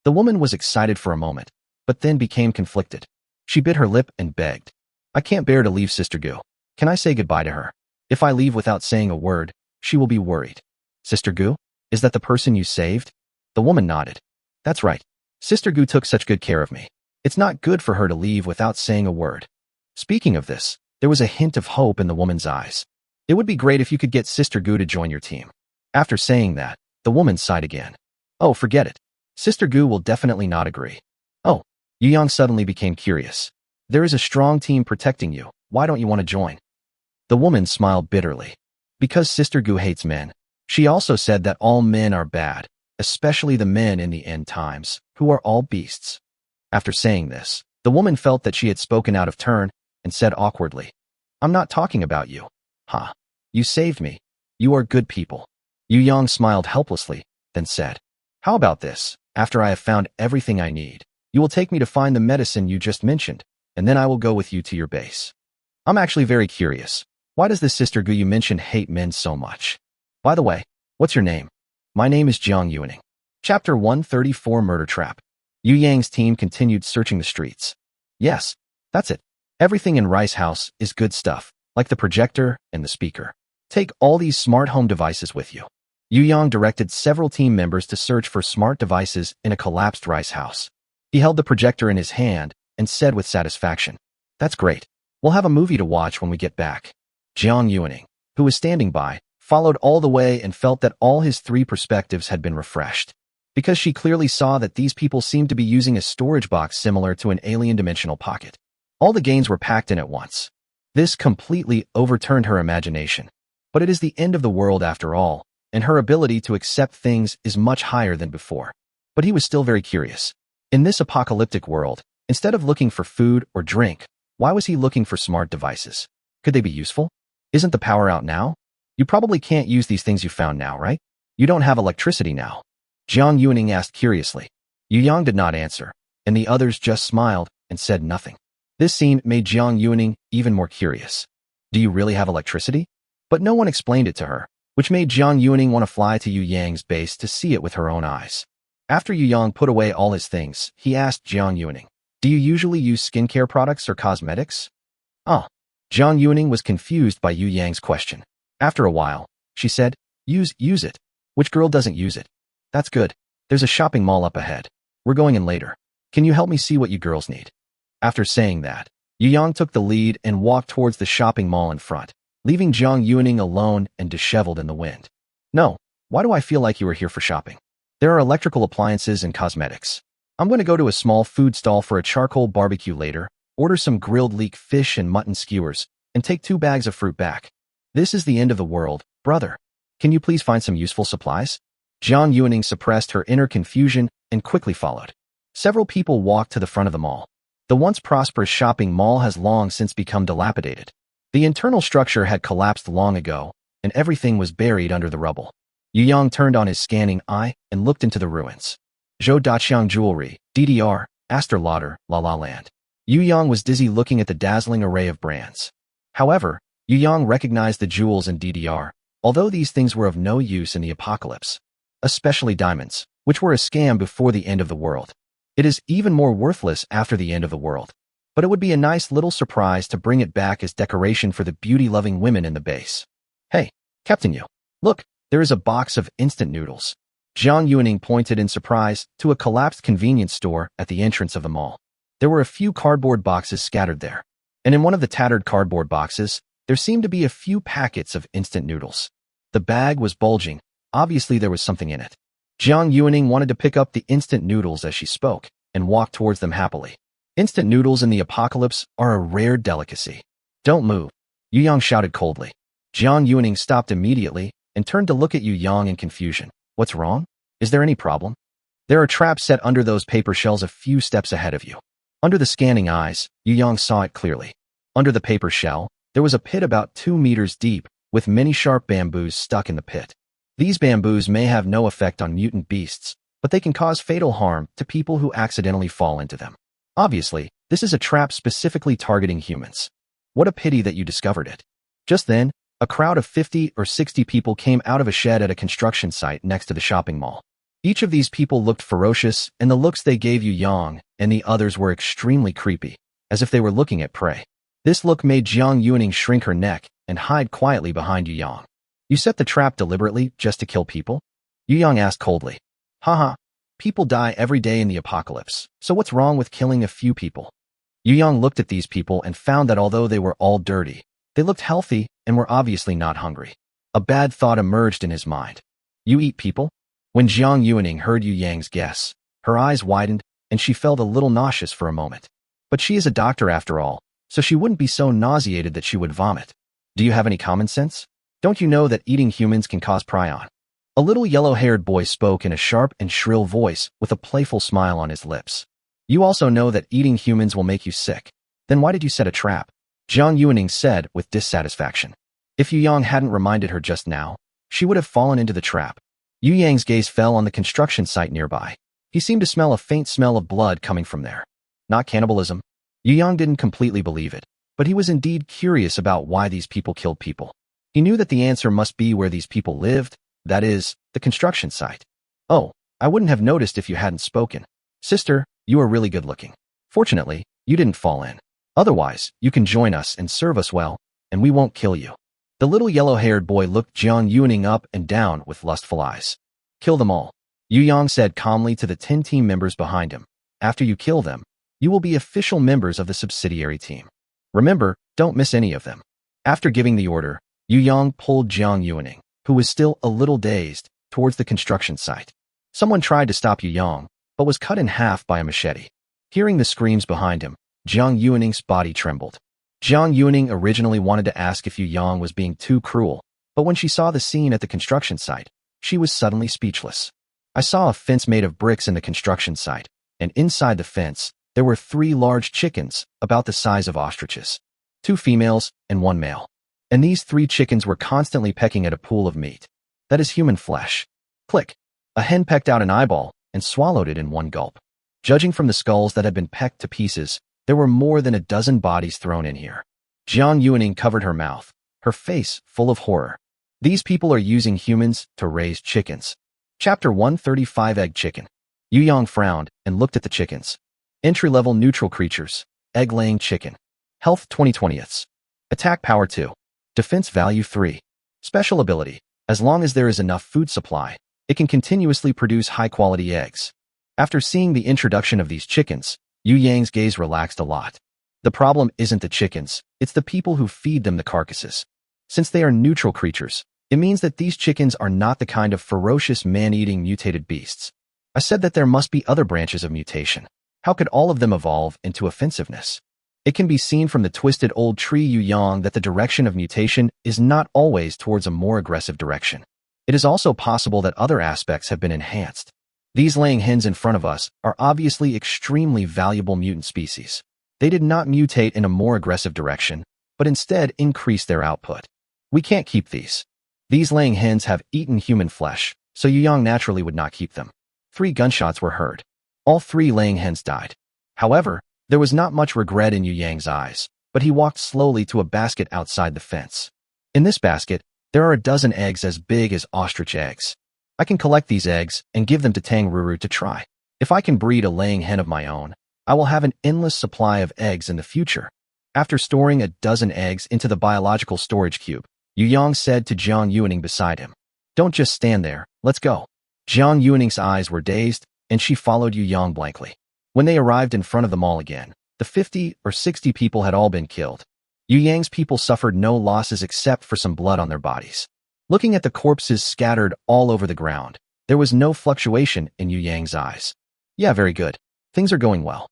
The woman was excited for a moment, but then became conflicted. She bit her lip and begged. I can't bear to leave Sister Gu. Can I say goodbye to her? If I leave without saying a word, she will be worried. Sister Gu? Is that the person you saved? The woman nodded. That's right. Sister Gu took such good care of me. It's not good for her to leave without saying a word. Speaking of this, there was a hint of hope in the woman's eyes. It would be great if you could get Sister Gu to join your team. After saying that, the woman sighed again. Oh, forget it. Sister Gu will definitely not agree. Oh, Yu Yang suddenly became curious. There is a strong team protecting you. Why don't you want to join? The woman smiled bitterly. Because Sister Gu hates men. She also said that all men are bad, especially the men in the end times, who are all beasts. After saying this, the woman felt that she had spoken out of turn and said awkwardly, I'm not talking about you. Huh. You saved me. You are good people. Yu Yang smiled helplessly, then said, How about this? After I have found everything I need, you will take me to find the medicine you just mentioned, and then I will go with you to your base. I'm actually very curious. Why does this Sister Gu you mentioned hate men so much? By the way, what's your name? My name is Jiang Yuaning. Chapter 134 Murder Trap. Yu Yang's team continued searching the streets. Yes, that's it. Everything in Rice House is good stuff, like the projector and the speaker. Take all these smart home devices with you. Yu Yang directed several team members to search for smart devices in a collapsed Rice House. He held the projector in his hand and said with satisfaction, That's great. We'll have a movie to watch when we get back. Jiang Yuaning, who was standing by, followed all the way and felt that all his 3 perspectives had been refreshed. Because she clearly saw that these people seemed to be using a storage box similar to an alien dimensional pocket. All the gains were packed in at once. This completely overturned her imagination. But it is the end of the world after all, and her ability to accept things is much higher than before. But he was still very curious. In this apocalyptic world, instead of looking for food or drink, why was he looking for smart devices? Could they be useful? Isn't the power out now? You probably can't use these things you found now, right? You don't have electricity now. Jiang Yuaning asked curiously. Yu Yang did not answer, and the others just smiled and said nothing. This scene made Jiang Yuaning even more curious. Do you really have electricity? But no one explained it to her, which made Jiang Yuaning want to fly to Yu Yang's base to see it with her own eyes. After Yu Yang put away all his things, he asked Jiang Yuaning, Do you usually use skincare products or cosmetics? Oh. Jiang Yuaning was confused by Yu Yang's question. After a while, she said, Use it. Which girl doesn't use it? That's good. There's a shopping mall up ahead. We're going in later. Can you help me see what you girls need? After saying that, Yu Yang took the lead and walked towards the shopping mall in front, leaving Jiang Yuaning alone and disheveled in the wind. No, why do I feel like you are here for shopping? There are electrical appliances and cosmetics. I'm going to go to a small food stall for a charcoal barbecue later, order some grilled leek fish and mutton skewers, and take 2 bags of fruit back. This is the end of the world, brother. Can you please find some useful supplies? Jiang Yuaning suppressed her inner confusion and quickly followed. Several people walked to the front of the mall. The once prosperous shopping mall has long since become dilapidated. The internal structure had collapsed long ago, and everything was buried under the rubble. Yu Yang turned on his scanning eye and looked into the ruins. Zhou Daqiang Jewelry, DDR, Astor Lauder, La La Land. Yu Yang was dizzy looking at the dazzling array of brands. However, Yu Yang recognized the jewels in DDR, although these things were of no use in the apocalypse. Especially diamonds, which were a scam before the end of the world. It is even more worthless after the end of the world. But it would be a nice little surprise to bring it back as decoration for the beauty-loving women in the base. Hey, Captain Yu, look, there is a box of instant noodles. Jiang Yuaning pointed in surprise to a collapsed convenience store at the entrance of the mall. There were a few cardboard boxes scattered there, and in one of the tattered cardboard boxes, there seemed to be a few packets of instant noodles. The bag was bulging. Obviously, there was something in it. Jiang Yuaning wanted to pick up the instant noodles as she spoke and walked towards them happily. Instant noodles in the apocalypse are a rare delicacy. Don't move, Yu Yang shouted coldly. Jiang Yuaning stopped immediately and turned to look at Yu Yang in confusion. What's wrong? Is there any problem? There are traps set under those paper shells a few steps ahead of you. Under the scanning eyes, Yu Yang saw it clearly. Under the paper shell, there was a pit about 2 meters deep, with many sharp bamboos stuck in the pit. These bamboos may have no effect on mutant beasts, but they can cause fatal harm to people who accidentally fall into them. Obviously, this is a trap specifically targeting humans. What a pity that you discovered it. Just then, a crowd of 50 or 60 people came out of a shed at a construction site next to the shopping mall. Each of these people looked ferocious, and the looks they gave Yu Yang and the others were extremely creepy, as if they were looking at prey. This look made Jiang Yuaning shrink her neck and hide quietly behind Yu Yang. You set the trap deliberately just to kill people? Yu Yang asked coldly. Haha, people die every day in the apocalypse, so what's wrong with killing a few people? Yu Yang looked at these people and found that although they were all dirty, they looked healthy and were obviously not hungry. A bad thought emerged in his mind. You eat people? When Jiang Yuaning heard Yu Yang's guess, her eyes widened and she felt a little nauseous for a moment. But she is a doctor after all, so she wouldn't be so nauseated that she would vomit. Do you have any common sense? Don't you know that eating humans can cause prion? A little yellow-haired boy spoke in a sharp and shrill voice with a playful smile on his lips. You also know that eating humans will make you sick. Then why did you set a trap? Jiang Yuaning said with dissatisfaction. If Yu Yang hadn't reminded her just now, she would have fallen into the trap. Yu Yang's gaze fell on the construction site nearby. He seemed to smell a faint smell of blood coming from there. Not cannibalism. Yu Yang didn't completely believe it, but he was indeed curious about why these people killed people. He knew that the answer must be where these people lived, that is, the construction site. Oh, I wouldn't have noticed if you hadn't spoken. Sister, you are really good looking. Fortunately, you didn't fall in. Otherwise, you can join us and serve us well, and we won't kill you. The little yellow-haired boy looked Jiang Yuaning up and down with lustful eyes. Kill them all, Yu Yang said calmly to the 10 team members behind him. After you kill them, you will be official members of the subsidiary team. Remember, don't miss any of them. After giving the order, Yu Yang pulled Jiang Yuaning, who was still a little dazed, towards the construction site. Someone tried to stop Yu Yang, but was cut in half by a machete. Hearing the screams behind him, Jiang Yuaning's body trembled. Jiang Yuaning originally wanted to ask if Yu Yang was being too cruel, but when she saw the scene at the construction site, she was suddenly speechless. I saw a fence made of bricks in the construction site, and inside the fence, there were 3 large chickens, about the size of ostriches. 2 females and 1 male. And these 3 chickens were constantly pecking at a pool of meat. That is human flesh. Click. A hen pecked out an eyeball and swallowed it in 1 gulp. Judging from the skulls that had been pecked to pieces, there were more than a dozen bodies thrown in here. Jiang Yuaning covered her mouth, her face full of horror. These people are using humans to raise chickens. Chapter 135 Egg Chicken. Yu Yang frowned and looked at the chickens. Entry-level neutral creatures. Egg-laying chicken. Health 20/20. Attack power 2. Defense value 3. Special ability. As long as there is enough food supply, it can continuously produce high-quality eggs. After seeing the introduction of these chickens, Yu Yang's gaze relaxed a lot. The problem isn't the chickens, it's the people who feed them the carcasses. Since they are neutral creatures, it means that these chickens are not the kind of ferocious man-eating mutated beasts. I said that there must be other branches of mutation. How could all of them evolve into offensiveness? It can be seen from the twisted old tree Yu Yang that the direction of mutation is not always towards a more aggressive direction. It is also possible that other aspects have been enhanced. These laying hens in front of us are obviously extremely valuable mutant species. They did not mutate in a more aggressive direction, but instead increased their output. We can't keep these. These laying hens have eaten human flesh, so Yu Yang naturally would not keep them. 3 gunshots were heard. All 3 laying hens died. However, there was not much regret in Yu Yang's eyes, but he walked slowly to a basket outside the fence. In this basket, there are a dozen eggs as big as ostrich eggs. I can collect these eggs and give them to Tang Ruru to try. If I can breed a laying hen of my own, I will have an endless supply of eggs in the future. After storing a dozen eggs into the biological storage cube, Yu Yang said to Jiang Yuaning beside him, "Don't just stand there, let's go." Jiang Yuaning's eyes were dazed, and she followed Yu Yang blankly. When they arrived in front of the mall again, the 50 or 60 people had all been killed. Yu Yang's people suffered no losses except for some blood on their bodies. Looking at the corpses scattered all over the ground, there was no fluctuation in Yu Yang's eyes. Yeah, very good. Things are going well.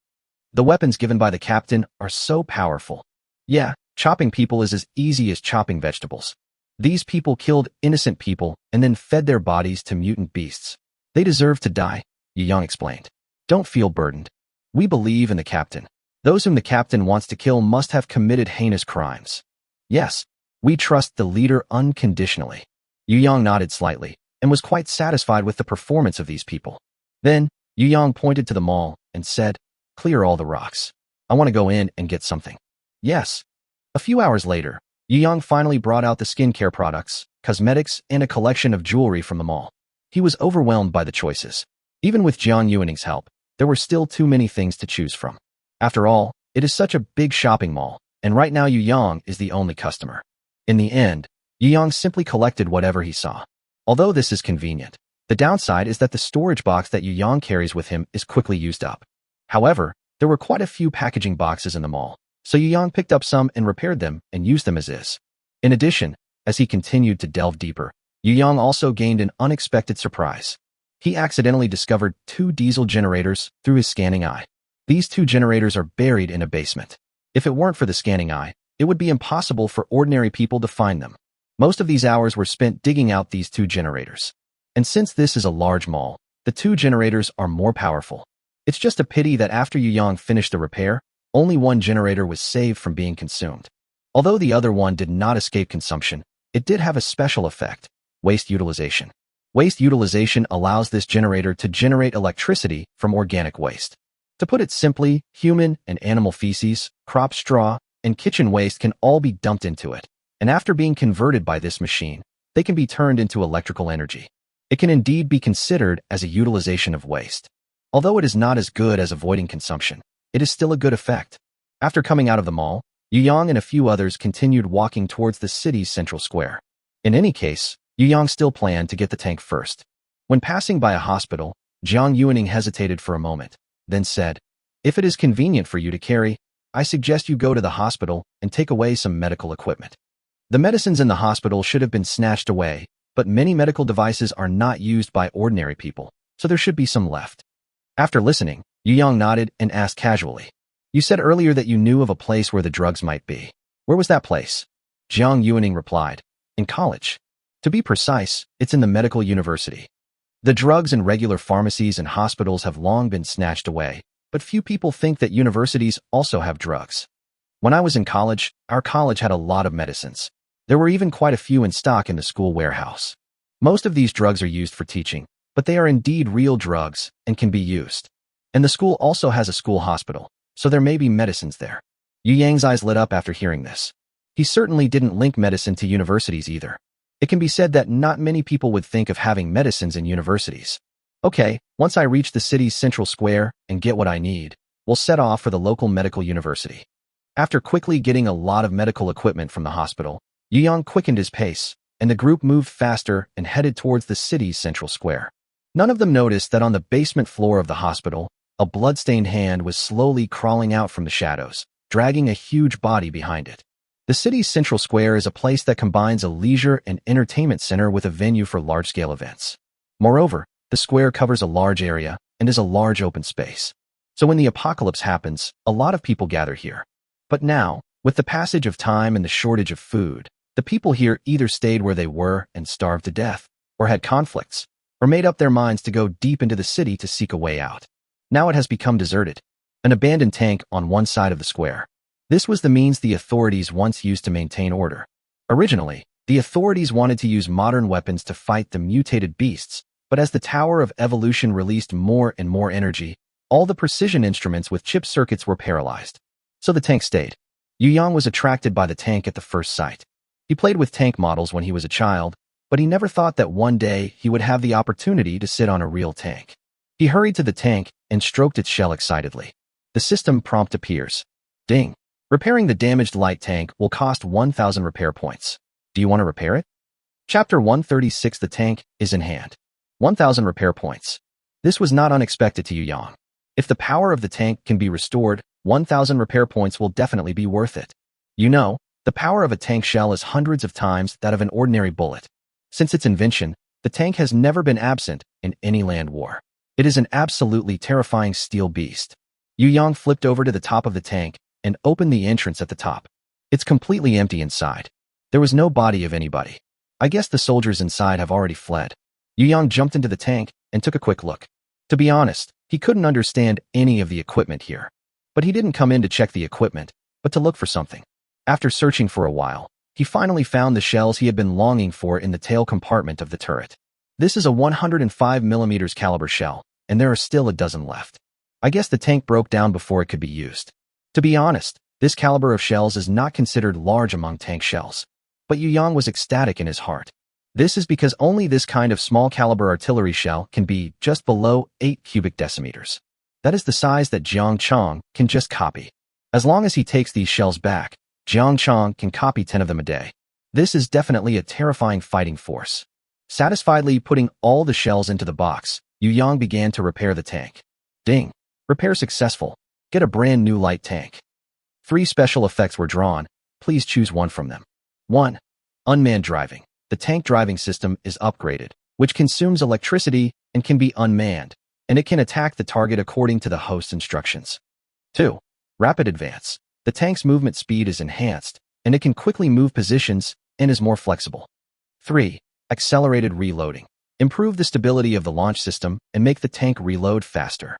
The weapons given by the captain are so powerful. Yeah, chopping people is as easy as chopping vegetables. These people killed innocent people and then fed their bodies to mutant beasts. They deserve to die, Yang explained. Don't feel burdened. We believe in the captain. Those whom the captain wants to kill must have committed heinous crimes. Yes, we trust the leader unconditionally. Yang nodded slightly and was quite satisfied with the performance of these people. Then, Yang pointed to the mall and said, "Clear all the rocks. I want to go in and get something." Yes. A few hours later, Yang finally brought out the skincare products, cosmetics, and a collection of jewelry from the mall. He was overwhelmed by the choices. Even with Jiang Yuaning's help, there were still too many things to choose from. After all, it is such a big shopping mall, and right now Yu Yang is the only customer. In the end, Yu Yang simply collected whatever he saw. Although this is convenient, the downside is that the storage box that Yu Yang carries with him is quickly used up. However, there were quite a few packaging boxes in the mall, so Yu Yang picked up some and repaired them and used them as is. In addition, as he continued to delve deeper, Yu Yang also gained an unexpected surprise. He accidentally discovered 2 diesel generators through his scanning eye. These 2 generators are buried in a basement. If it weren't for the scanning eye, it would be impossible for ordinary people to find them. Most of these hours were spent digging out these 2 generators. And since this is a large mall, the 2 generators are more powerful. It's just a pity that after Yu Yang finished the repair, only 1 generator was saved from being consumed. Although the other one did not escape consumption, it did have a special effect: waste utilization. Waste utilization allows this generator to generate electricity from organic waste. To put it simply, human and animal feces, crop straw, and kitchen waste can all be dumped into it, and after being converted by this machine, they can be turned into electrical energy. It can indeed be considered as a utilization of waste. Although it is not as good as avoiding consumption, it is still a good effect. After coming out of the mall, Yu Yang and a few others continued walking towards the city's central square. In any case, Yu Yang still planned to get the tank first. When passing by a hospital, Jiang Yuaning hesitated for a moment, then said, "If it is convenient for you to carry, I suggest you go to the hospital and take away some medical equipment." The medicines in the hospital should have been snatched away, but many medical devices are not used by ordinary people, so there should be some left. After listening, Yu Yang nodded and asked casually, "You said earlier that you knew of a place where the drugs might be. Where was that place?" Jiang Yuaning replied, "In college. To be precise, it's in the medical university. The drugs in regular pharmacies and hospitals have long been snatched away, but few people think that universities also have drugs. When I was in college, our college had a lot of medicines. There were even quite a few in stock in the school warehouse. Most of these drugs are used for teaching, but they are indeed real drugs and can be used. And the school also has a school hospital, so there may be medicines there." Yu Yang's eyes lit up after hearing this. He certainly didn't link medicine to universities either. It can be said that not many people would think of having medicines in universities. "Okay, once I reach the city's central square and get what I need, we'll set off for the local medical university." After quickly getting a lot of medical equipment from the hospital, Yu Yang quickened his pace, and the group moved faster and headed towards the city's central square. None of them noticed that on the basement floor of the hospital, a blood-stained hand was slowly crawling out from the shadows, dragging a huge body behind it. The city's central square is a place that combines a leisure and entertainment center with a venue for large-scale events. Moreover, the square covers a large area and is a large open space. So when the apocalypse happens, a lot of people gather here. But now, with the passage of time and the shortage of food, the people here either stayed where they were and starved to death, or had conflicts, or made up their minds to go deep into the city to seek a way out. Now it has become deserted. An abandoned tank on one side of the square. This was the means the authorities once used to maintain order. Originally, the authorities wanted to use modern weapons to fight the mutated beasts, but as the Tower of Evolution released more and more energy, all the precision instruments with chip circuits were paralyzed. So the tank stayed. Yu Yang was attracted by the tank at the first sight. He played with tank models when he was a child, but he never thought that one day he would have the opportunity to sit on a real tank. He hurried to the tank and stroked its shell excitedly. The system prompt appears. Ding. Repairing the damaged light tank will cost 1,000 repair points. Do you want to repair it? Chapter 136. The tank is in hand. 1,000 repair points. This was not unexpected to Yu Yang. If the power of the tank can be restored, 1,000 repair points will definitely be worth it. You know, the power of a tank shell is hundreds of times that of an ordinary bullet. Since its invention, the tank has never been absent in any land war. It is an absolutely terrifying steel beast. Yu Yang flipped over to the top of the tank and opened the entrance at the top. It's completely empty inside. There was no body of anybody. I guess the soldiers inside have already fled. Yu Yang jumped into the tank and took a quick look. To be honest, he couldn't understand any of the equipment here. But he didn't come in to check the equipment, but to look for something. After searching for a while, he finally found the shells he had been longing for in the tail compartment of the turret. This is a 105mm caliber shell, and there are still a dozen left. I guess the tank broke down before it could be used. To be honest, this caliber of shells is not considered large among tank shells. But Yu Yang was ecstatic in his heart. This is because only this kind of small caliber artillery shell can be just below 8 cubic decimeters. That is the size that Jiang Chong can just copy. As long as he takes these shells back, Jiang Chong can copy 10 of them a day. This is definitely a terrifying fighting force. Satisfiedly putting all the shells into the box, Yu Yang began to repair the tank. Ding! Repair successful. Get a brand new light tank. 3 special effects were drawn. Please choose one from them. 1. Unmanned driving. The tank driving system is upgraded, which consumes electricity and can be unmanned, and it can attack the target according to the host's instructions. 2. Rapid advance. The tank's movement speed is enhanced, and it can quickly move positions and is more flexible. 3. Accelerated reloading. Improve the stability of the launch system and make the tank reload faster.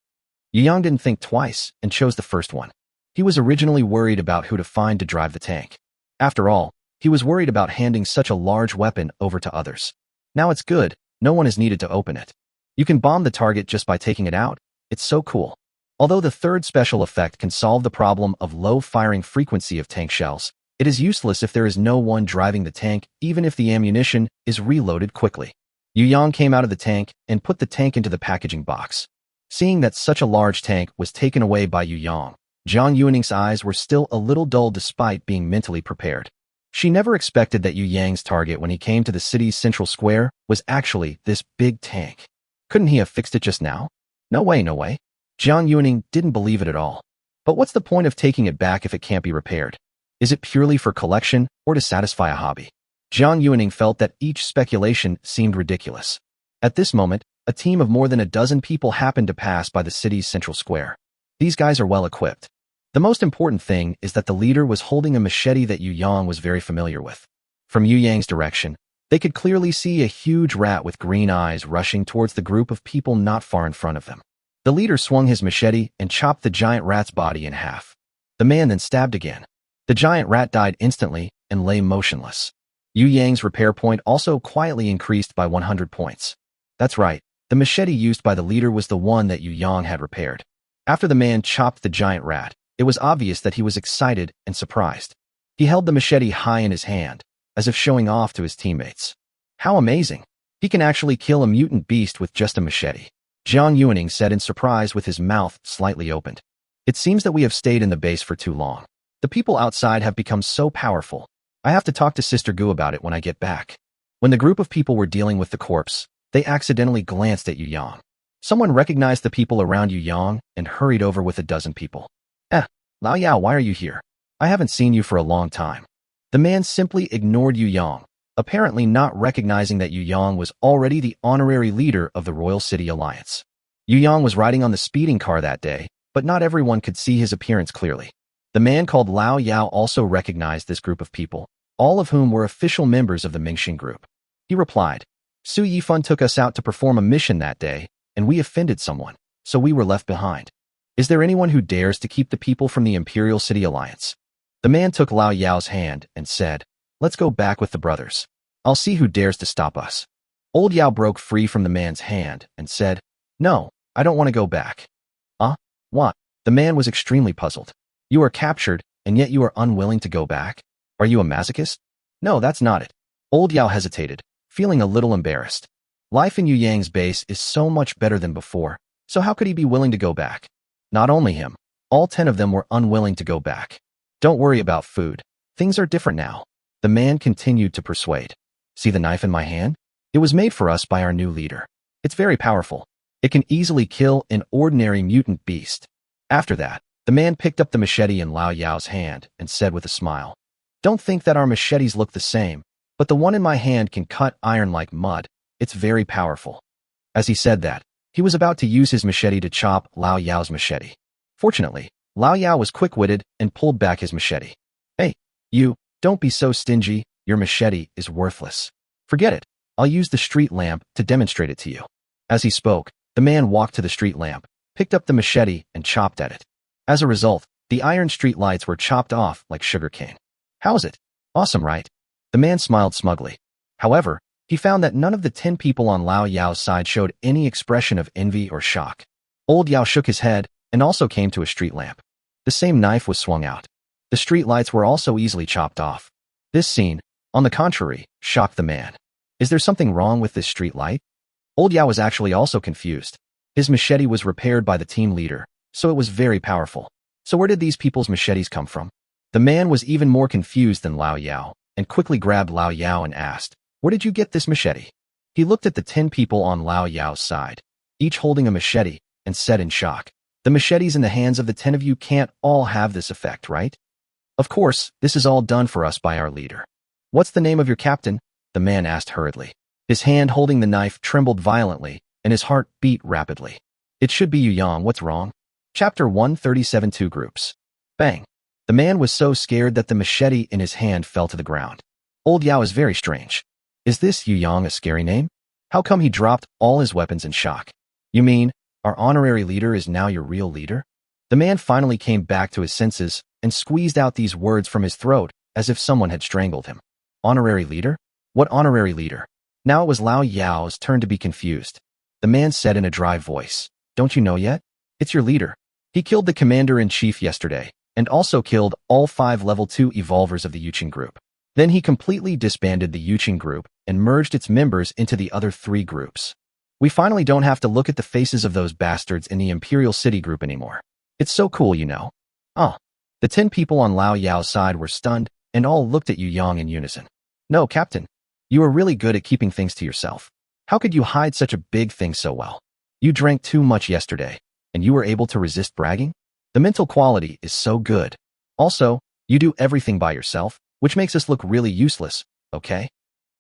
Yu Yang didn't think twice and chose the first one. He was originally worried about who to find to drive the tank. After all, he was worried about handing such a large weapon over to others. Now it's good, no one is needed to open it. You can bomb the target just by taking it out. It's so cool. Although the third special effect can solve the problem of low firing frequency of tank shells, it is useless if there is no one driving the tank, even if the ammunition is reloaded quickly. Yu Yang came out of the tank and put the tank into the packaging box. Seeing that such a large tank was taken away by Yu Yang, Jiang Yuaning's eyes were still a little dull despite being mentally prepared. She never expected that Yu Yang's target when he came to the city's central square was actually this big tank. Couldn't he have fixed it just now? No way, no way. Jiang Yuaning didn't believe it at all. But what's the point of taking it back if it can't be repaired? Is it purely for collection or to satisfy a hobby? Jiang Yuaning felt that each speculation seemed ridiculous. At this moment, a team of more than a dozen people happened to pass by the city's central square. These guys are well equipped. The most important thing is that the leader was holding a machete that Yu Yang was very familiar with. From Yu Yang's direction, they could clearly see a huge rat with green eyes rushing towards the group of people not far in front of them. The leader swung his machete and chopped the giant rat's body in half. The man then stabbed again. The giant rat died instantly and lay motionless. Yu Yang's repair point also quietly increased by 100 points. That's right, the machete used by the leader was the one that Yu Yang had repaired. After the man chopped the giant rat, it was obvious that he was excited and surprised. He held the machete high in his hand, as if showing off to his teammates. How amazing! He can actually kill a mutant beast with just a machete. Jiang Yuaning said in surprise with his mouth slightly opened. It seems that we have stayed in the base for too long. The people outside have become so powerful. I have to talk to Sister Gu about it when I get back. When the group of people were dealing with the corpse, they accidentally glanced at Yu Yang. Someone recognized the people around Yu Yang and hurried over with a dozen people. Lao Yao, why are you here? I haven't seen you for a long time. The man simply ignored Yu Yang, apparently not recognizing that Yu Yang was already the honorary leader of the Royal City Alliance. Yu Yang was riding on the speeding car that day, but not everyone could see his appearance clearly. The man called Lao Yao also recognized this group of people, all of whom were official members of the Mingxin group. He replied, Su Yifan took us out to perform a mission that day, and we offended someone, so we were left behind. Is there anyone who dares to keep the people from the Imperial City Alliance? The man took Lao Yao's hand and said, Let's go back with the brothers. I'll see who dares to stop us. Old Yao broke free from the man's hand and said, No, I don't want to go back. What? The man was extremely puzzled. You are captured, and yet you are unwilling to go back? Are you a masochist? No, that's not it. Old Yao hesitated, feeling a little embarrassed. Life in Yu Yang's base is so much better than before, so how could he be willing to go back? Not only him, all 10 of them were unwilling to go back. Don't worry about food. Things are different now. The man continued to persuade. See the knife in my hand? It was made for us by our new leader. It's very powerful. It can easily kill an ordinary mutant beast. After that, the man picked up the machete in Lao Yao's hand and said with a smile, Don't think that our machetes look the same, but the one in my hand can cut iron like mud. It's very powerful. As he said that, he was about to use his machete to chop Lao Yao's machete. Fortunately, Lao Yao was quick-witted and pulled back his machete. Hey, you, don't be so stingy, your machete is worthless. Forget it, I'll use the street lamp to demonstrate it to you. As he spoke, the man walked to the street lamp, picked up the machete and chopped at it. As a result, the iron street lights were chopped off like sugarcane. How's it? Awesome, right? The man smiled smugly. However, he found that none of the 10 people on Lao Yao's side showed any expression of envy or shock. Old Yao shook his head and also came to a street lamp. The same knife was swung out. The street lights were also easily chopped off. This scene, on the contrary, shocked the man. Is there something wrong with this street light? Old Yao was actually also confused. His machete was repaired by the team leader, so it was very powerful. So where did these people's machetes come from? The man was even more confused than Lao Yao, and quickly grabbed Lao Yao and asked, "Where did you get this machete?" He looked at the 10 people on Lao Yao's side, each holding a machete, and said in shock, "The machetes in the hands of the 10 of you can't all have this effect, right? Of course, this is all done for us by our leader." "What's the name of your captain?" the man asked hurriedly. His hand holding the knife trembled violently, and his heart beat rapidly. "It should be Yu Yang, what's wrong?" Chapter 137. Two groups. Bang. The man was so scared that the machete in his hand fell to the ground. Old Yao is very strange. Is this Yu Yang a scary name? How come he dropped all his weapons in shock? You mean, our honorary leader is now your real leader? The man finally came back to his senses and squeezed out these words from his throat as if someone had strangled him. Honorary leader? What honorary leader? Now it was Lao Yao's turn to be confused. The man said in a dry voice, "Don't you know yet? It's your leader. He killed the commander-in-chief yesterday, and also killed all 5 level 2 evolvers of the Yuqing group. Then he completely disbanded the Yuqing group and merged its members into the other 3 groups. We finally don't have to look at the faces of those bastards in the Imperial City group anymore. It's so cool, you know." Oh. The 10 people on Lao Yao's side were stunned and all looked at Yu Yang in unison. "No, Captain. You are really good at keeping things to yourself. How could you hide such a big thing so well? You drank too much yesterday, and you were able to resist bragging? The mental quality is so good. Also, you do everything by yourself, which makes us look really useless, okay?"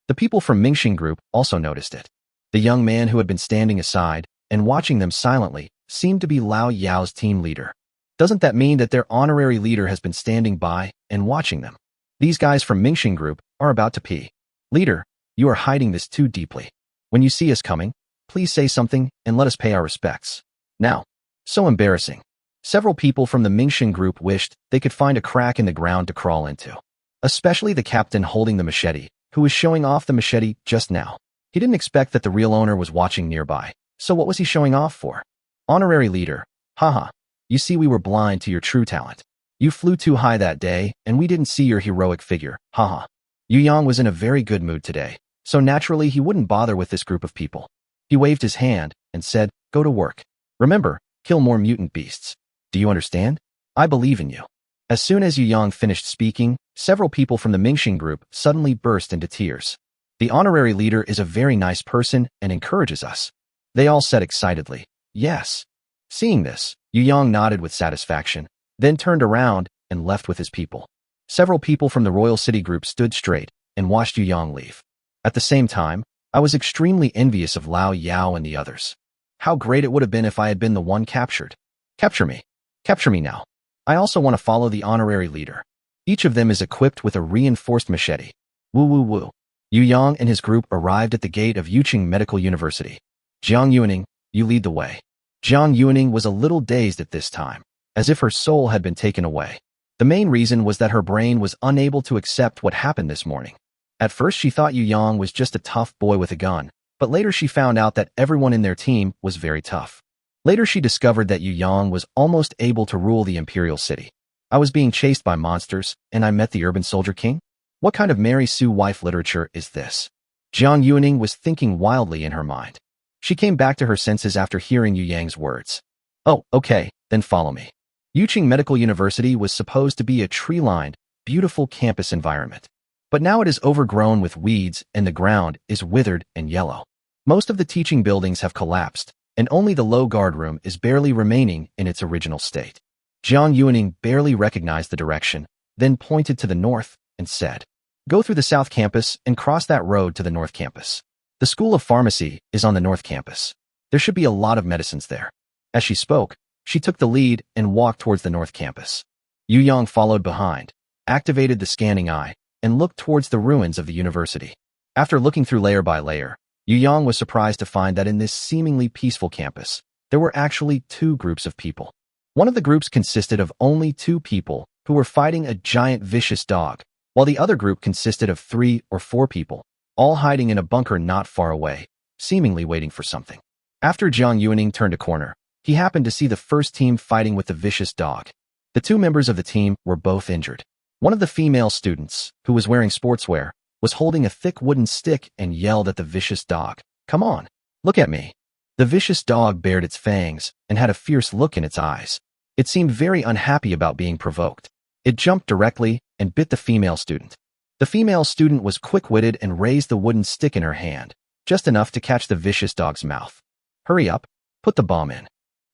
The people from Mingxing group also noticed it. The young man who had been standing aside and watching them silently seemed to be Lao Yao's team leader. Doesn't that mean that their honorary leader has been standing by and watching them? These guys from Mingxing group are about to pee. "Leader, you are hiding this too deeply. When you see us coming, please say something and let us pay our respects." Now, so embarrassing. Several people from the Mingxing group wished they could find a crack in the ground to crawl into. Especially the captain holding the machete, who was showing off the machete just now. He didn't expect that the real owner was watching nearby, so what was he showing off for? "Honorary leader, haha, you see we were blind to your true talent. You flew too high that day, and we didn't see your heroic figure, haha." Yu Yang was in a very good mood today, so naturally he wouldn't bother with this group of people. He waved his hand and said, "Go to work. Remember, kill more mutant beasts. Do you understand? I believe in you." As soon as Yu Yang finished speaking, several people from the Mingxing group suddenly burst into tears. "The honorary leader is a very nice person and encourages us." They all said excitedly, "Yes." Seeing this, Yu Yang nodded with satisfaction, then turned around and left with his people. Several people from the Royal City group stood straight and watched Yu Yang leave. At the same time, I was extremely envious of Lao Yao and the others. How great it would have been if I had been the one captured. Capture me. Capture me now. I also want to follow the honorary leader. Each of them is equipped with a reinforced machete. Woo woo woo. Yu Yang and his group arrived at the gate of Yuqing Medical University. Jiang Yuaning, you lead the way. Jiang Yuaning was a little dazed at this time, as if her soul had been taken away. The main reason was that her brain was unable to accept what happened this morning. At first she thought Yu Yang was just a tough boy with a gun, but later she found out that everyone in their team was very tough. Later she discovered that Yu Yang was almost able to rule the Imperial City. I was being chased by monsters, and I met the Urban Soldier King? What kind of Mary Sue wife literature is this? Jiang Yuaning was thinking wildly in her mind. She came back to her senses after hearing Yu Yang's words. "Oh, okay, then follow me." Yuqing Medical University was supposed to be a tree-lined, beautiful campus environment. But now it is overgrown with weeds and the ground is withered and yellow. Most of the teaching buildings have collapsed, and only the low guard room is barely remaining in its original state. Jiang Yuaning barely recognized the direction, then pointed to the north and said, "Go through the south campus and cross that road to the north campus. The School of Pharmacy is on the north campus. There should be a lot of medicines there." As she spoke, She took the lead and walked towards the north campus. Yu Yang followed behind, activated the scanning eye, and looked towards the ruins of the university. After looking through layer by layer, Yu Yang was surprised to find that in this seemingly peaceful campus, there were actually two groups of people. One of the groups consisted of only two people who were fighting a giant vicious dog, while the other group consisted of 3 or 4 people, all hiding in a bunker not far away, seemingly waiting for something. After Jiang Yuaning turned a corner, he happened to see the first team fighting with the vicious dog. The 2 members of the team were both injured. One of the female students, who was wearing sportswear, was holding a thick wooden stick and yelled at the vicious dog, "Come on, look at me." The vicious dog bared its fangs and had a fierce look in its eyes. It seemed very unhappy about being provoked. It jumped directly and bit the female student. The female student was quick-witted and raised the wooden stick in her hand, just enough to catch the vicious dog's mouth. "Hurry up, put the bomb in."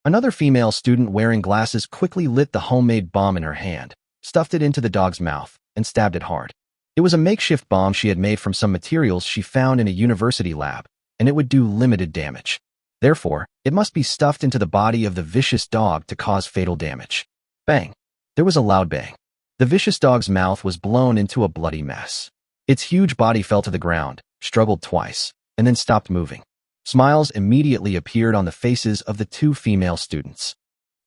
Another female student wearing glasses quickly lit the homemade bomb in her hand, stuffed it into the dog's mouth, and stabbed it hard. It was a makeshift bomb she had made from some materials she found in a university lab, and it would do limited damage. Therefore, it must be stuffed into the body of the vicious dog to cause fatal damage. Bang! There was a loud bang. The vicious dog's mouth was blown into a bloody mess. Its huge body fell to the ground, struggled twice, and then stopped moving. Smiles immediately appeared on the faces of the 2 female students.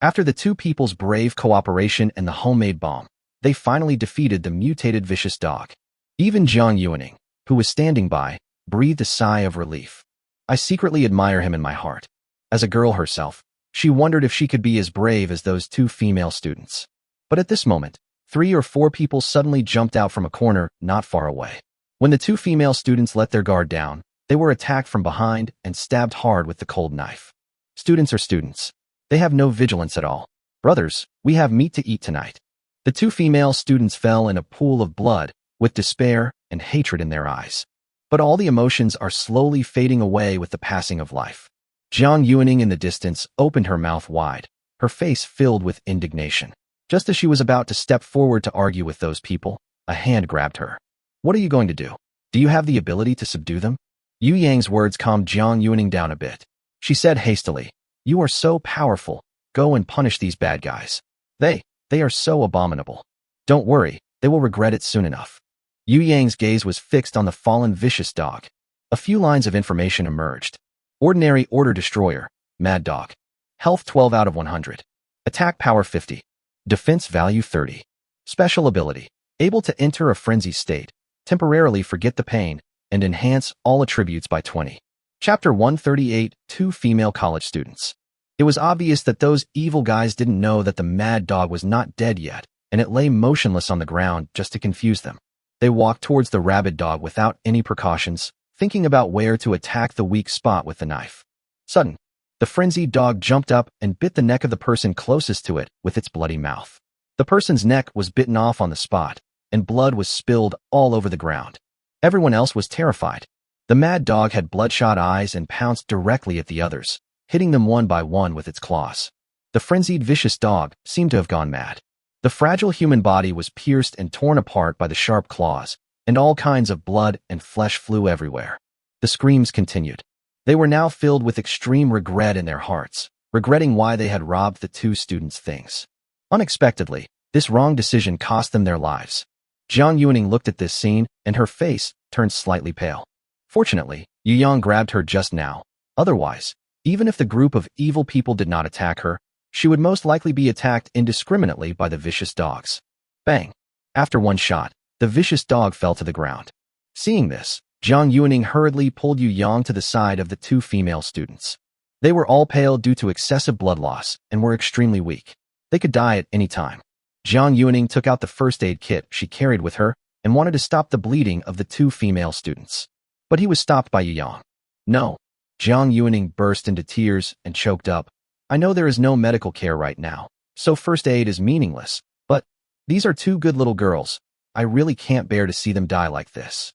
After the 2 people's brave cooperation and the homemade bomb, they finally defeated the mutated vicious dog. Even Jiang Yuaning, who was standing by, breathed a sigh of relief. I secretly admire him in my heart. As a girl herself, she wondered if she could be as brave as those 2 female students. But at this moment, 3 or 4 people suddenly jumped out from a corner not far away. When the 2 female students let their guard down, they were attacked from behind and stabbed hard with the cold knife. Students are students. They have no vigilance at all. "Brothers, we have meat to eat tonight." The 2 female students fell in a pool of blood, with despair and hatred in their eyes. But all the emotions are slowly fading away with the passing of life. Jiang Yuaning in the distance opened her mouth wide, her face filled with indignation. Just as she was about to step forward to argue with those people, a hand grabbed her. "What are you going to do? Do you have the ability to subdue them?" Yu Yang's words calmed Jiang Yuaning down a bit. She said hastily, "You are so powerful. Go and punish these bad guys. They are so abominable. Don't worry, they will regret it soon enough." Yu Yang's gaze was fixed on the fallen vicious dog. A few lines of information emerged. Ordinary Order Destroyer, Mad Dog. Health 12 out of 100. Attack power 50. Defense value 30. Special ability. Able to enter a frenzy state, temporarily forget the pain, and enhance all attributes by 20. Chapter 138, 2 female college students. It was obvious that those evil guys didn't know that the mad dog was not dead yet, and it lay motionless on the ground just to confuse them. They walked towards the rabid dog without any precautions, thinking about where to attack the weak spot with the knife. Sudden, the frenzied dog jumped up and bit the neck of the person closest to it with its bloody mouth. The person's neck was bitten off on the spot, and blood was spilled all over the ground. Everyone else was terrified. The mad dog had bloodshot eyes and pounced directly at the others, hitting them one by one with its claws. The frenzied vicious dog seemed to have gone mad. The fragile human body was pierced and torn apart by the sharp claws, and all kinds of blood and flesh flew everywhere. The screams continued. They were now filled with extreme regret in their hearts, regretting why they had robbed the 2 students' things. Unexpectedly, this wrong decision cost them their lives. Jiang Yuaning looked at this scene, and her face turned slightly pale. Fortunately, Yu Yang grabbed her just now. Otherwise, even if the group of evil people did not attack her, she would most likely be attacked indiscriminately by the vicious dogs. Bang! After one shot, the vicious dog fell to the ground. Seeing this, Jiang Yuaning hurriedly pulled Yu Yang to the side of the 2 female students. They were all pale due to excessive blood loss and were extremely weak. They could die at any time. Jiang Yuaning took out the first aid kit she carried with her and wanted to stop the bleeding of the 2 female students. But he was stopped by Yu Yang. "No." Jiang Yuaning burst into tears and choked up. "I know there is no medical care right now, so first aid is meaningless, but these are 2 good little girls. I really can't bear to see them die like this."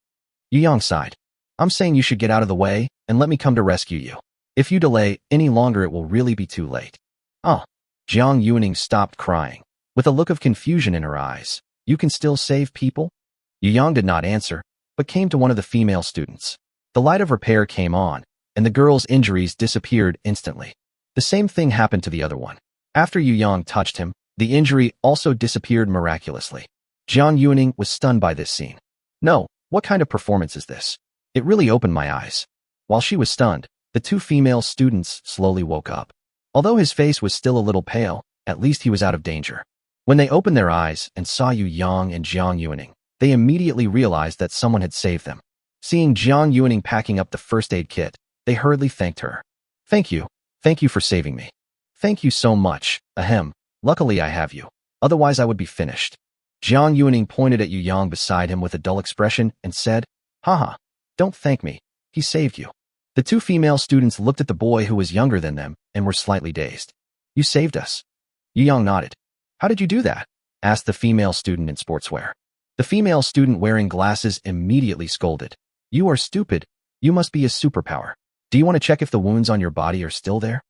Yu Yang sighed. "I'm saying you should get out of the way and let me come to rescue you. If you delay any longer, it will really be too late." Jiang Yuaning stopped crying. With a look of confusion in her eyes, "You can still save people?" Yu Yang did not answer, but came to one of the female students. The light of repair came on, and the girl's injuries disappeared instantly. The same thing happened to the other one. After Yu Yang touched him, the injury also disappeared miraculously. Jiang Yuning was stunned by this scene. No, what kind of performance is this? It really opened my eyes. While she was stunned, the two female students slowly woke up. Although his face was still a little pale, at least he was out of danger. When they opened their eyes and saw Yu Yang and Jiang Yuning, they immediately realized that someone had saved them. Seeing Jiang Yuning packing up the first aid kit, they hurriedly thanked her. Thank you for saving me. Thank you so much, ahem, luckily I have you, otherwise I would be finished. Jiang Yuning pointed at Yu Yang beside him with a dull expression and said, haha, don't thank me, he saved you. The two female students looked at the boy who was younger than them and were slightly dazed. You saved us. Yu Yang nodded. How did you do that? Asked the female student in sportswear. The female student wearing glasses immediately scolded. You are stupid. You must be a superpower. Do you want to check if the wounds on your body are still there?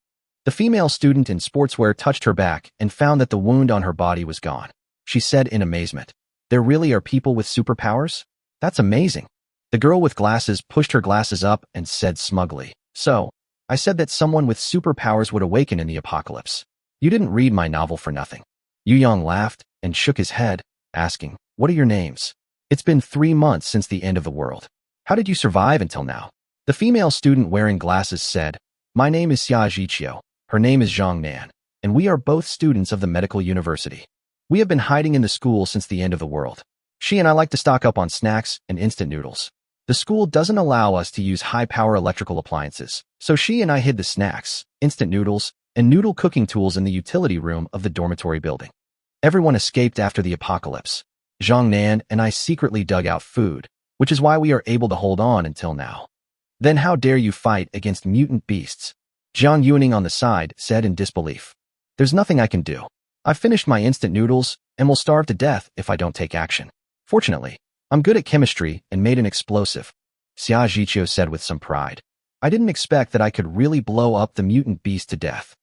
The female student in sportswear touched her back and found that the wound on her body was gone. She said in amazement, there really are people with superpowers? That's amazing. The girl with glasses pushed her glasses up and said smugly, so, I said that someone with superpowers would awaken in the apocalypse. You didn't read my novel for nothing. Yu Yang laughed and shook his head, asking, what are your names? It's been 3 months since the end of the world. How did you survive until now? The female student wearing glasses said, my name is Xia Jiqiu, her name is Zhang Nan, and we are both students of the medical university. We have been hiding in the school since the end of the world. She and I like to stock up on snacks and instant noodles. The school doesn't allow us to use high-power electrical appliances, so she and I hid the snacks, instant noodles, and noodle cooking tools in the utility room of the dormitory building. Everyone escaped after the apocalypse. Zhang Nan and I secretly dug out food, which is why we are able to hold on until now. Then how dare you fight against mutant beasts? Jiang Yuning on the side said in disbelief. There's nothing I can do. I've finished my instant noodles and will starve to death if I don't take action. Fortunately, I'm good at chemistry and made an explosive, Xia Jiqiu said with some pride. I didn't expect that I could really blow up the mutant beast to death.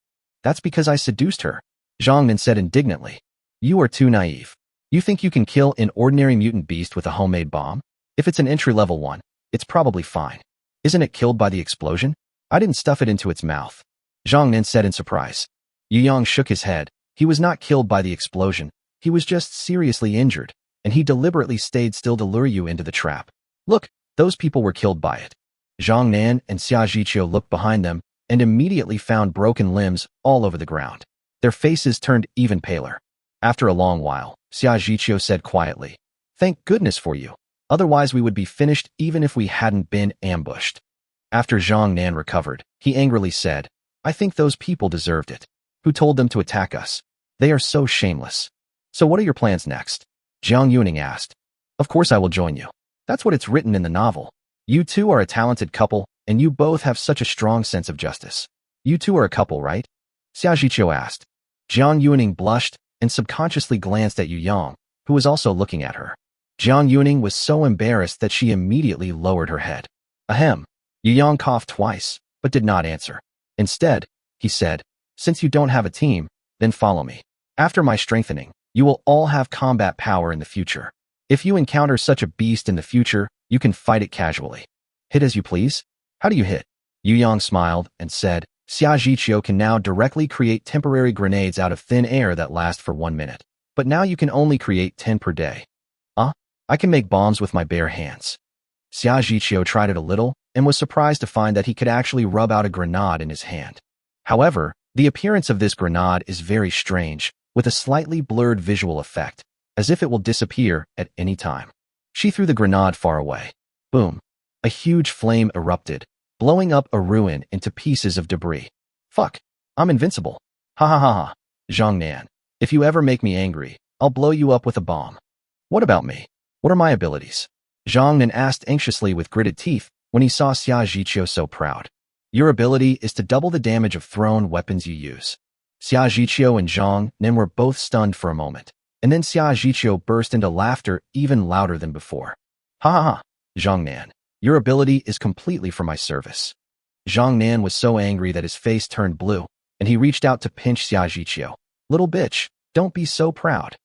That's because I seduced her, Zhang Nan said indignantly. You are too naive. You think you can kill an ordinary mutant beast with a homemade bomb? If it's an entry-level one, it's probably fine. Isn't it killed by the explosion? I didn't stuff it into its mouth, Zhang Nan said in surprise. Yu Yang shook his head. He was not killed by the explosion. He was just seriously injured, and he deliberately stayed still to lure you into the trap. Look, those people were killed by it. Zhang Nan and Xia Jiqiu looked behind them and immediately found broken limbs all over the ground. Their faces turned even paler. After a long while, Xia Jiqiu said quietly, thank goodness for you. Otherwise we would be finished even if we hadn't been ambushed. After Zhang Nan recovered, he angrily said, I think those people deserved it. Who told them to attack us? They are so shameless. So what are your plans next? Jiang Yuning asked. Of course I will join you. That's what it's written in the novel. You two are a talented couple, and you both have such a strong sense of justice. You two are a couple, right? Xia Jiqiu asked. Jiang Yuning blushed and subconsciously glanced at Yu Yang, who was also looking at her. Jiang Yuning was so embarrassed that she immediately lowered her head. Ahem. Yu Yang coughed twice, but did not answer. Instead, he said, since you don't have a team, then follow me. After my strengthening, you will all have combat power in the future. If you encounter such a beast in the future, you can fight it casually. Hit as you please? How do you hit? Yu Yang smiled and said, Xia Jiqiu can now directly create temporary grenades out of thin air that last for 1 minute. But now you can only create 10 per day. I can make bombs with my bare hands. Xia Jiqiu tried it a little and was surprised to find that he could actually rub out a grenade in his hand. However, the appearance of this grenade is very strange, with a slightly blurred visual effect, as if it will disappear at any time. She threw the grenade far away. Boom. A huge flame erupted, blowing up a ruin into pieces of debris. Fuck. I'm invincible. Ha ha ha ha. Zhang Nan. If you ever make me angry, I'll blow you up with a bomb. What about me? What are my abilities? Zhang Nan asked anxiously with gritted teeth when he saw Xia Jiqiu so proud. Your ability is to double the damage of thrown weapons you use. Xia Jiqiu and Zhang Nan were both stunned for a moment, and then Xia Jiqiu burst into laughter even louder than before. Ha ha ha, Zhang Nan, your ability is completely for my service. Zhang Nan was so angry that his face turned blue, and he reached out to pinch Xia Jiqiu. Little bitch, don't be so proud.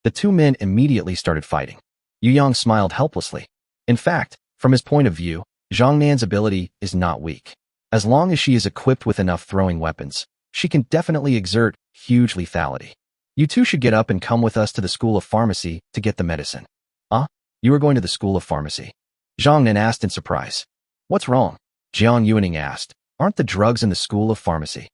The two men immediately started fighting. Yu Yang smiled helplessly. In fact, from his point of view, Zhang Nan's ability is not weak. As long as she is equipped with enough throwing weapons, She can definitely exert huge lethality. You two should get up and come with us to the School of Pharmacy to get the medicine. You are going to the School of Pharmacy? Zhang Nan asked in surprise. What's wrong? Jiang Yuning asked. Aren't the drugs in the School of Pharmacy?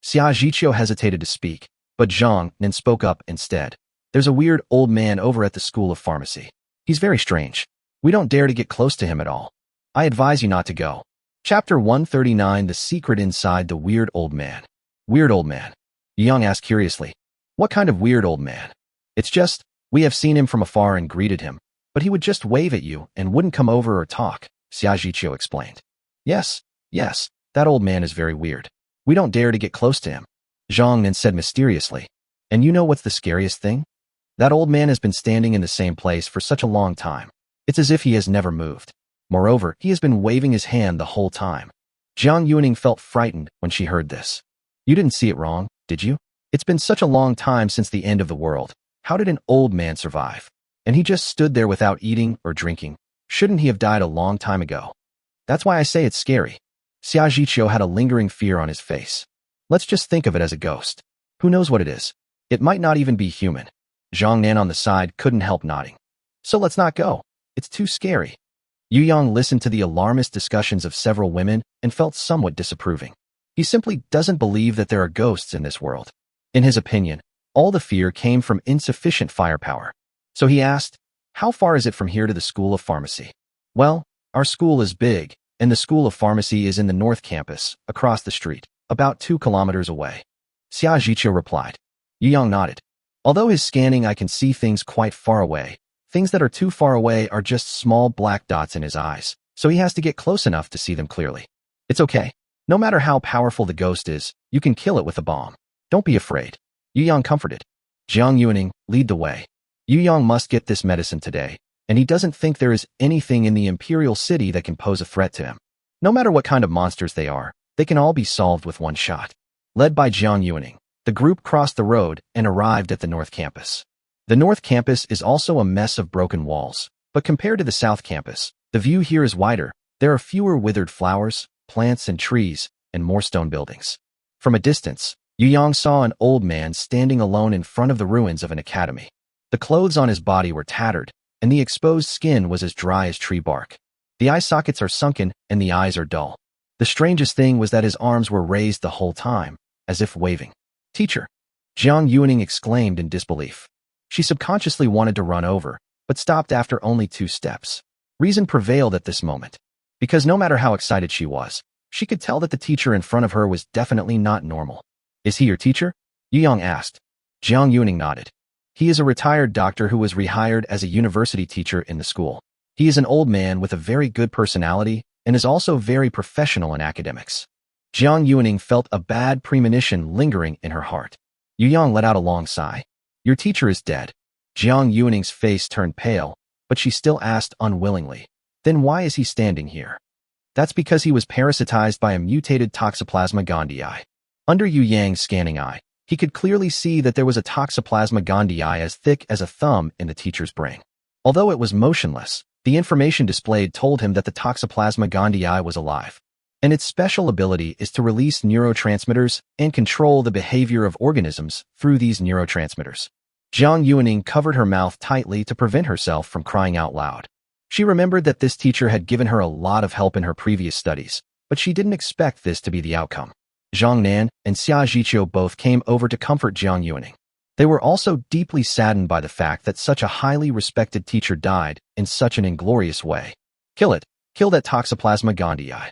Xia Zhiqiu hesitated to speak, but Zhang Nan spoke up instead. There's a weird old man over at the School of Pharmacy. He's very strange. We don't dare to get close to him at all. I advise you not to go. Chapter 139, The Secret Inside the Weird Old Man. Weird old man? Yang asked curiously. What kind of weird old man? It's just, we have seen him from afar and greeted him, but he would just wave at you and wouldn't come over or talk, Xia Zhiqiu explained. Yes, that old man is very weird. We don't dare to get close to him, Zhang Nan said mysteriously. And you know what's the scariest thing? That old man has been standing in the same place for such a long time. It's as if he has never moved. Moreover, he has been waving his hand the whole time. Jiang Yuning felt frightened when she heard this. You didn't see it wrong, did you? It's been such a long time since the end of the world. How did an old man survive? And he just stood there without eating or drinking. Shouldn't he have died a long time ago? That's why I say it's scary. Xia Zhiqiu had a lingering fear on his face. Let's just think of it as a ghost. Who knows what it is? It might not even be human. Zhang Nan on the side couldn't help nodding. So let's not go. It's too scary. Yu Yang listened to the alarmist discussions of several women and felt somewhat disapproving. He simply doesn't believe that there are ghosts in this world. In his opinion, all the fear came from insufficient firepower. So he asked, how far is it from here to the School of Pharmacy? Well, our school is big, and the School of Pharmacy is in the North Campus, across the street, about 2 kilometers away. Xia Zhiqiu replied. Yu Yang nodded. Although his scanning I can see things quite far away, things that are too far away are just small black dots in his eyes, so he has to get close enough to see them clearly. It's okay. No matter how powerful the ghost is, you can kill it with a bomb. Don't be afraid. Yu Yang comforted. Jiang Yuning, lead the way. Yu Yang must get this medicine today, and he doesn't think there is anything in the Imperial City that can pose a threat to him. No matter what kind of monsters they are, they can all be solved with one shot. Led by Jiang Yuning, the group crossed the road and arrived at the North Campus. The North Campus is also a mess of broken walls, but compared to the South Campus, the view here is wider. There are fewer withered flowers, plants and trees, and more stone buildings. From a distance, Yu Yang saw an old man standing alone in front of the ruins of an academy. The clothes on his body were tattered, and the exposed skin was as dry as tree bark. The eye sockets are sunken, and the eyes are dull. The strangest thing was that his arms were raised the whole time, as if waving. Teacher! Jiang Yuning exclaimed in disbelief. She subconsciously wanted to run over, but stopped after only 2 steps. Reason prevailed at this moment. Because no matter how excited she was, she could tell that the teacher in front of her was definitely not normal. Is he your teacher? Yu Yang asked. Jiang Yuning nodded. He is a retired doctor who was rehired as a university teacher in the school. He is an old man with a very good personality and is also very professional in academics. Jiang Yuning felt a bad premonition lingering in her heart. Yu Yang let out a long sigh. Your teacher is dead. Jiang Yuning's face turned pale, but she still asked unwillingly. Then why is he standing here? That's because he was parasitized by a mutated Toxoplasma gondii. Under Yu Yang's scanning eye, he could clearly see that there was a Toxoplasma gondii as thick as a thumb in the teacher's brain. Although it was motionless, the information displayed told him that the Toxoplasma gondii was alive. And its special ability is to release neurotransmitters and control the behavior of organisms through these neurotransmitters. Jiang Yuning covered her mouth tightly to prevent herself from crying out loud. She remembered that this teacher had given her a lot of help in her previous studies, but she didn't expect this to be the outcome. Zhang Nan and Xia Zhiqiu both came over to comfort Jiang Yuning. They were also deeply saddened by the fact that such a highly respected teacher died in such an inglorious way. Kill it. Kill that Toxoplasma gondii.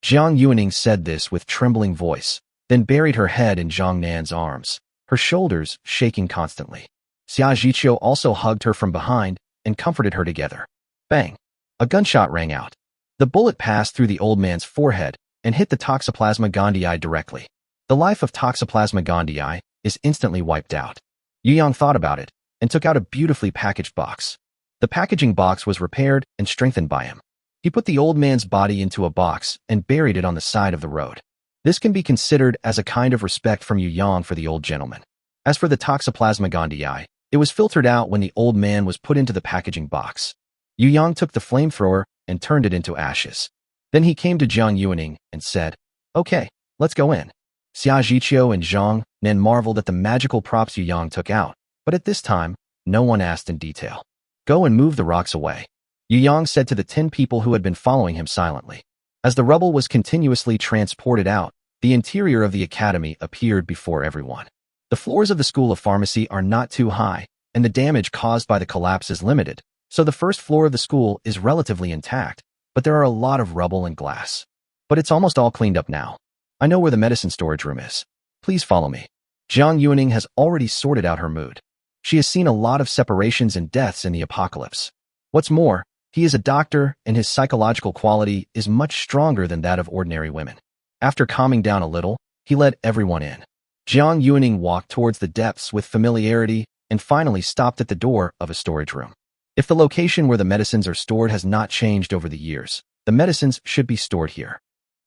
Jiang Yuning said this with trembling voice, then buried her head in Zhang Nan's arms, her shoulders shaking constantly. Xia Zhiqiu also hugged her from behind and comforted her together. Bang! A gunshot rang out. The bullet passed through the old man's forehead and hit the Toxoplasma gondii directly. The life of Toxoplasma gondii is instantly wiped out. Yu Yang thought about it and took out a beautifully packaged box. The packaging box was repaired and strengthened by him. He put the old man's body into a box and buried it on the side of the road. This can be considered as a kind of respect from Yu Yang for the old gentleman. As for the Toxoplasma gondii, it was filtered out when the old man was put into the packaging box. Yu Yang took the flamethrower and turned it into ashes. Then he came to Jiang Yuning and said, Okay, let's go in. Xia Jiqiu and Zhang Nen marveled at the magical props Yu Yang took out, but at this time, no one asked in detail. Go and move the rocks away, Yu Yang said to the 10 people who had been following him silently. As the rubble was continuously transported out, the interior of the academy appeared before everyone. The floors of the School of Pharmacy are not too high, and the damage caused by the collapse is limited, so the first floor of the school is relatively intact, but there are a lot of rubble and glass. But it's almost all cleaned up now. I know where the medicine storage room is. Please follow me. Jiang Yuning has already sorted out her mood. She has seen a lot of separations and deaths in the apocalypse. What's more, he is a doctor, and his psychological quality is much stronger than that of ordinary women. After calming down a little, he led everyone in. Jiang Yuning walked towards the depths with familiarity and finally stopped at the door of a storage room. If the location where the medicines are stored has not changed over the years, the medicines should be stored here.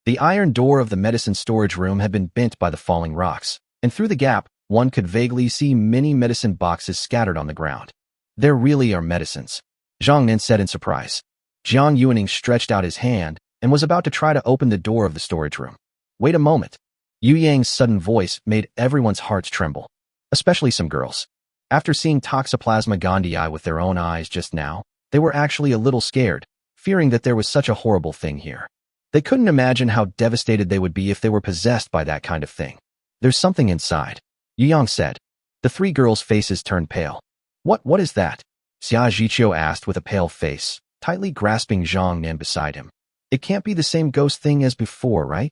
The iron door of the medicine storage room had been bent by the falling rocks, and through the gap, one could vaguely see many medicine boxes scattered on the ground. There really are medicines, Zhang Nen said in surprise. Jiang Yuning stretched out his hand and was about to try to open the door of the storage room. Wait a moment. Yu Yang's sudden voice made everyone's hearts tremble, especially some girls. After seeing Toxoplasma gondii with their own eyes just now, they were actually a little scared, fearing that there was such a horrible thing here. They couldn't imagine how devastated they would be if they were possessed by that kind of thing. There's something inside, Yu Yang said. The 3 girls' faces turned pale. What is that? Xia Jiqiu asked with a pale face, tightly grasping Zhang Nen beside him. It can't be the same ghost thing as before, right?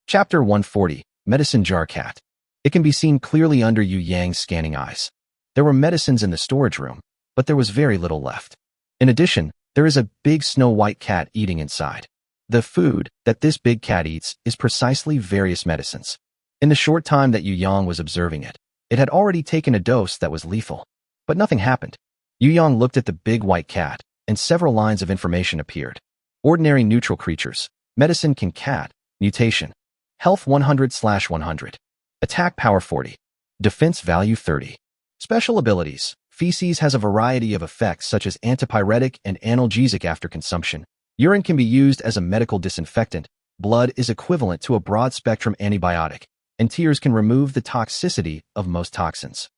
Chapter 140, Medicine Jar Cat. It can be seen clearly under Yu Yang's scanning eyes. There were medicines in the storage room, but there was very little left. In addition, there is a big snow-white cat eating inside. The food that this big cat eats is precisely various medicines. In the short time that Yu Yang was observing it, it had already taken a dose that was lethal. But nothing happened. Yu Yang looked at the big white cat, and several lines of information appeared. Ordinary neutral creatures. Medicine can cat. Mutation. Health 100/100. Attack power 40. Defense value 30. Special abilities. Feces has a variety of effects such as antipyretic and analgesic after consumption. Urine can be used as a medical disinfectant. Blood is equivalent to a broad-spectrum antibiotic, and tears can remove the toxicity of most toxins.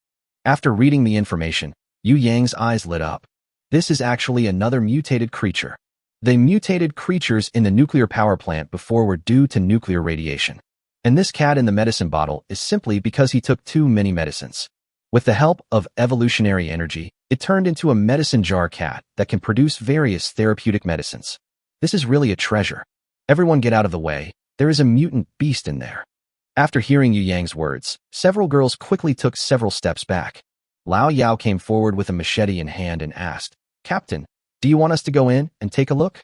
After reading the information, Yu Yang's eyes lit up. This is actually another mutated creature. The mutated creatures in the nuclear power plant before were due to nuclear radiation. And this cat in the medicine bottle is simply because he took too many medicines. With the help of evolutionary energy, it turned into a medicine jar cat that can produce various therapeutic medicines. This is really a treasure. Everyone get out of the way, there is a mutant beast in there. After hearing Yu Yang's words, several girls quickly took several steps back. Lao Yao came forward with a machete in hand and asked, Captain, do you want us to go in and take a look?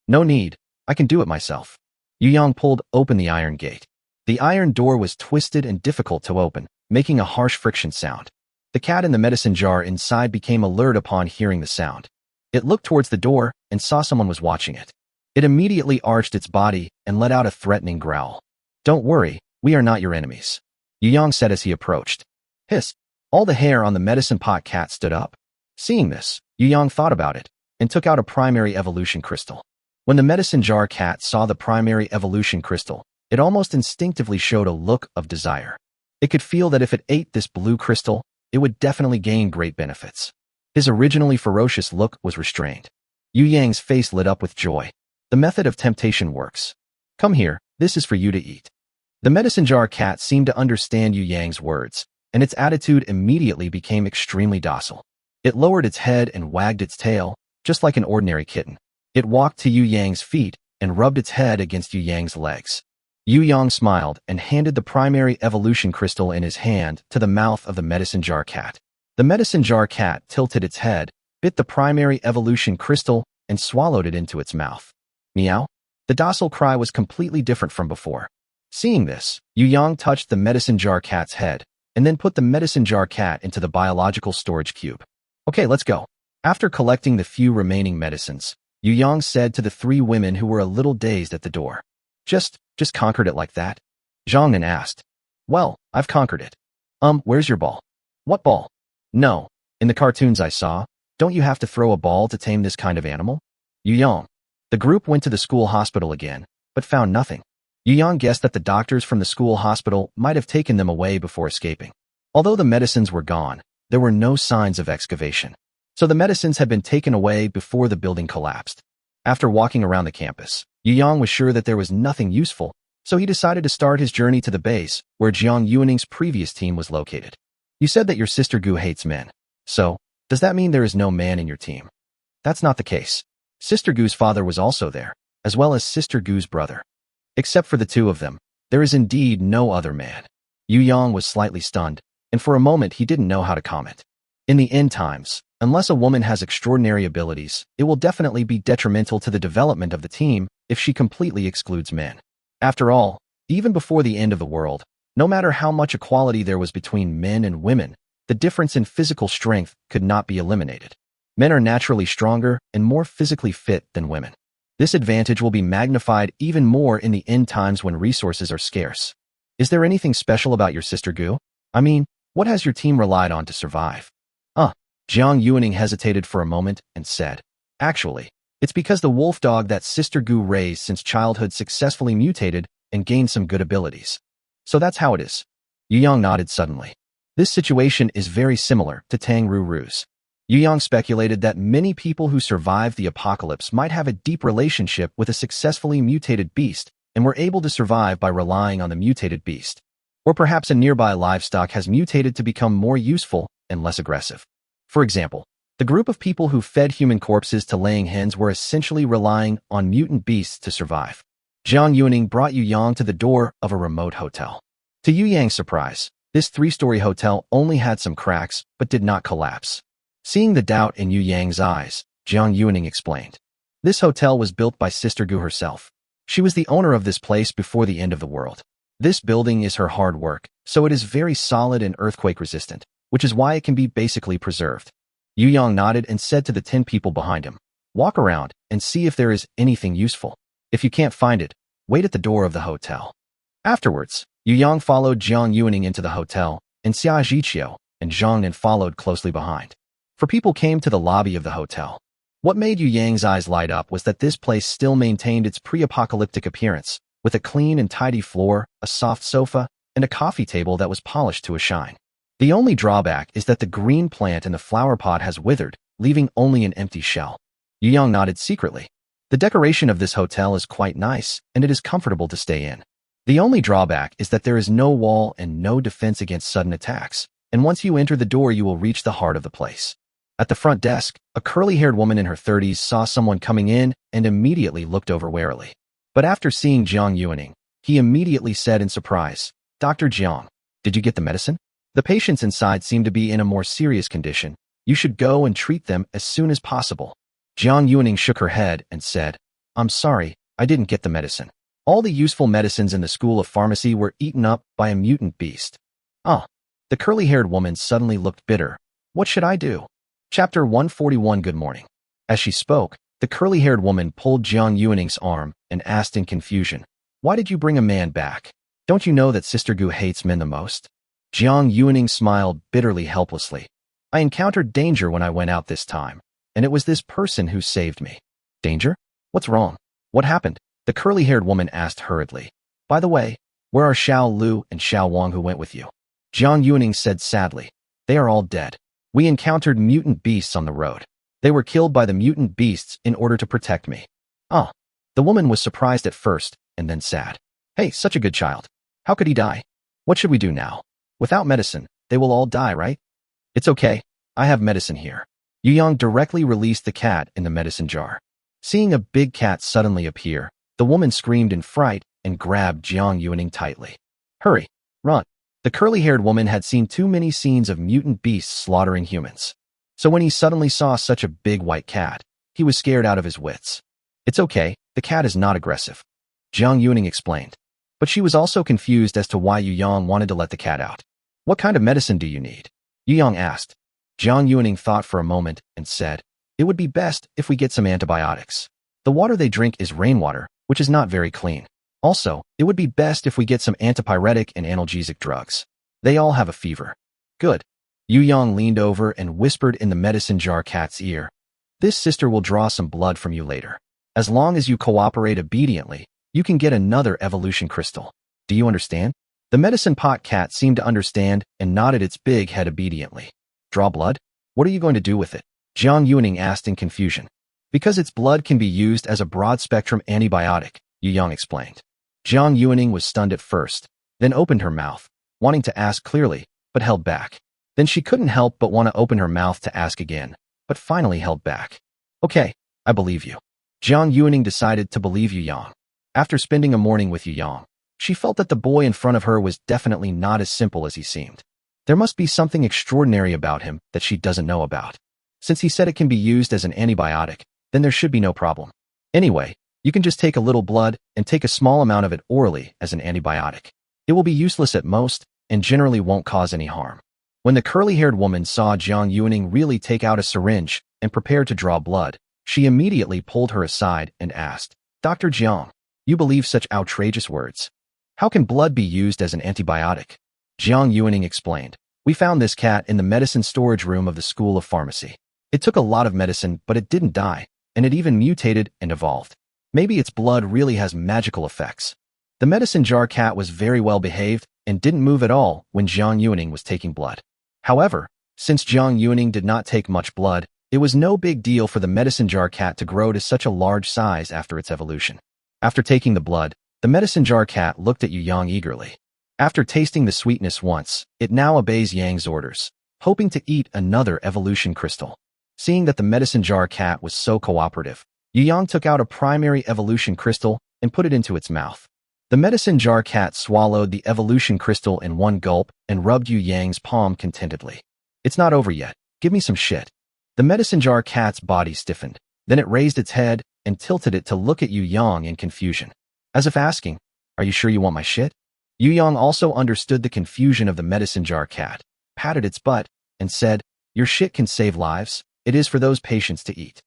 No need, I can do it myself. Yu Yang pulled open the iron gate. The iron door was twisted and difficult to open, making a harsh friction sound. The cat in the medicine jar inside became alert upon hearing the sound. It looked towards the door and saw someone was watching it. It immediately arched its body and let out a threatening growl. Don't worry, we are not your enemies, Yu Yang said as he approached. Hiss! All the hair on the medicine pot cat stood up. Seeing this, Yu Yang thought about it and took out a primary evolution crystal. When the medicine jar cat saw the primary evolution crystal, it almost instinctively showed a look of desire. It could feel that if it ate this blue crystal, it would definitely gain great benefits. His originally ferocious look was restrained. Yu Yang's face lit up with joy. The method of temptation works. Come here, this is for you to eat. The medicine jar cat seemed to understand Yu Yang's words, and its attitude immediately became extremely docile. It lowered its head and wagged its tail, just like an ordinary kitten. It walked to Yu Yang's feet and rubbed its head against Yu Yang's legs. Yu Yang smiled and handed the primary evolution crystal in his hand to the mouth of the medicine jar cat. The medicine jar cat tilted its head, bit the primary evolution crystal, and swallowed it into its mouth. Meow. The docile cry was completely different from before. Seeing this, Yu Yang touched the medicine jar cat's head, and then put the medicine jar cat into the biological storage cube. Okay, let's go. After collecting the few remaining medicines, Yu Yang said to the 3 women who were a little dazed at the door. Just conquered it like that? Zhang Nen asked. Well, I've conquered it. Where's your ball? What ball? No, in the cartoons I saw, don't you have to throw a ball to tame this kind of animal? Yu Yang. The group went to the school hospital again, but found nothing. Yu Yang guessed that the doctors from the school hospital might have taken them away before escaping. Although the medicines were gone, there were no signs of excavation. So the medicines had been taken away before the building collapsed. After walking around the campus, Yu Yang was sure that there was nothing useful, so he decided to start his journey to the base, where Jiang Yuaning's previous team was located. You said that your sister Gu hates men. So, does that mean there is no man in your team? That's not the case. Sister Gu's father was also there, as well as Sister Gu's brother. Except for the two of them, there is indeed no other man. Yu Yang was slightly stunned, and for a moment he didn't know how to comment. In the end times, unless a woman has extraordinary abilities, it will definitely be detrimental to the development of the team if she completely excludes men. After all, even before the end of the world, no matter how much equality there was between men and women, the difference in physical strength could not be eliminated. Men are naturally stronger and more physically fit than women. This advantage will be magnified even more in the end times when resources are scarce. Is there anything special about your sister Gu? I mean, what has your team relied on to survive? Jiang Yuaning hesitated for a moment and said, actually, it's because the wolf dog that Sister Gu raised since childhood successfully mutated and gained some good abilities. So that's how it is. Yu Yang nodded suddenly. This situation is very similar to Tang Ruru's. Yu Yang speculated that many people who survived the apocalypse might have a deep relationship with a successfully mutated beast and were able to survive by relying on the mutated beast. Or perhaps a nearby livestock has mutated to become more useful and less aggressive. For example, the group of people who fed human corpses to laying hens were essentially relying on mutant beasts to survive. Jiang Yuaning brought Yu Yang to the door of a remote hotel. To Yu Yang's surprise, this 3-story hotel only had some cracks but did not collapse. Seeing the doubt in Yu Yang's eyes, Jiang Yuaning explained. This hotel was built by Sister Gu herself. She was the owner of this place before the end of the world. This building is her hard work, so it is very solid and earthquake resistant, which is why it can be basically preserved. Yu Yang nodded and said to the 10 people behind him, walk around and see if there is anything useful. If you can't find it, wait at the door of the hotel. Afterwards, Yu Yang followed Jiang Yuaning into the hotel, and Xia Zhiqiu and Zhang Nan followed closely behind. For people came to the lobby of the hotel. What made Yu Yang's eyes light up was that this place still maintained its pre-apocalyptic appearance, with a clean and tidy floor, a soft sofa, and a coffee table that was polished to a shine. The only drawback is that the green plant in the flower pot has withered, leaving only an empty shell. Yu Yang nodded secretly. The decoration of this hotel is quite nice, and it is comfortable to stay in. The only drawback is that there is no wall and no defense against sudden attacks, and once you enter the door you will reach the heart of the place. At the front desk, a curly-haired woman in her 30s saw someone coming in and immediately looked over warily. But after seeing Jiang Yuaning, he immediately said in surprise, Dr. Jiang, did you get the medicine? The patients inside seem to be in a more serious condition. You should go and treat them as soon as possible. Jiang Yuaning shook her head and said, I'm sorry, I didn't get the medicine. All the useful medicines in the School of Pharmacy were eaten up by a mutant beast. The curly-haired woman suddenly looked bitter. What should I do? Chapter 141. Good morning. As she spoke, the curly-haired woman pulled Jiang Yuaning's arm and asked in confusion, why did you bring a man back? Don't you know that Sister Gu hates men the most? Jiang Yuaning smiled bitterly helplessly. I encountered danger when I went out this time, and it was this person who saved me. Danger? What's wrong? What happened? The curly-haired woman asked hurriedly. By the way, where are Xiao Lu and Xiao Wang who went with you? Jiang Yuaning said sadly. They are all dead. We encountered mutant beasts on the road. They were killed by the mutant beasts in order to protect me. The woman was surprised at first, and then sad. Hey, such a good child. How could he die? What should we do now? Without medicine, they will all die, right? It's okay. I have medicine here. Yu Yang directly released the cat in the medicine jar. Seeing a big cat suddenly appear, the woman screamed in fright and grabbed Jiang Yuaning tightly. Hurry, run. The curly-haired woman had seen too many scenes of mutant beasts slaughtering humans. So when he suddenly saw such a big white cat, he was scared out of his wits. It's okay, the cat is not aggressive. Jiang Yuaning explained. But she was also confused as to why Yu Yang wanted to let the cat out. What kind of medicine do you need? Yu Yang asked. Jiang Yuaning thought for a moment and said, it would be best if we get some antibiotics. The water they drink is rainwater, which is not very clean. Also, it would be best if we get some antipyretic and analgesic drugs. They all have a fever. Good. Yu Yang leaned over and whispered in the medicine jar cat's ear. This sister will draw some blood from you later. As long as you cooperate obediently, you can get another evolution crystal. Do you understand? The medicine pot cat seemed to understand and nodded its big head obediently. Draw blood? What are you going to do with it? Jiang Yuning asked in confusion. Because its blood can be used as a broad-spectrum antibiotic, Yu Yang explained. Jiang Yuning was stunned at first, then opened her mouth, wanting to ask clearly, but held back. Then she couldn't help but want to open her mouth to ask again, but finally held back. Okay, I believe you. Jiang Yuning decided to believe Yu Yang. After spending a morning with Yu Yang, she felt that the boy in front of her was definitely not as simple as he seemed. There must be something extraordinary about him that she doesn't know about. Since he said it can be used as an antibiotic, then there should be no problem. Anyway, you can just take a little blood and take a small amount of it orally as an antibiotic. It will be useless at most and generally won't cause any harm. When the curly-haired woman saw Jiang Yuning really take out a syringe and prepare to draw blood, she immediately pulled her aside and asked, Dr. Jiang, you believe such outrageous words? How can blood be used as an antibiotic? Jiang Yuning explained. We found this cat in the medicine storage room of the School of Pharmacy. It took a lot of medicine, but it didn't die, and it even mutated and evolved. Maybe its blood really has magical effects. The medicine jar cat was very well behaved and didn't move at all when Jiang Yuning was taking blood. However, since Jiang Yuning did not take much blood, it was no big deal for the medicine jar cat to grow to such a large size after its evolution. After taking the blood, the medicine jar cat looked at Yu Yang eagerly. After tasting the sweetness once, it now obeys Yang's orders, hoping to eat another evolution crystal. Seeing that the medicine jar cat was so cooperative, Yu Yang took out a primary evolution crystal and put it into its mouth. The medicine jar cat swallowed the evolution crystal in one gulp and rubbed Yu Yang's palm contentedly. It's not over yet. Give me some shit. The medicine jar cat's body stiffened. Then it raised its head and tilted it to look at Yu Yang in confusion, as if asking, Are you sure you want my shit? Yu Yang also understood the confusion of the medicine jar cat, patted its butt, and said, Your shit can save lives. It is for those patients to eat.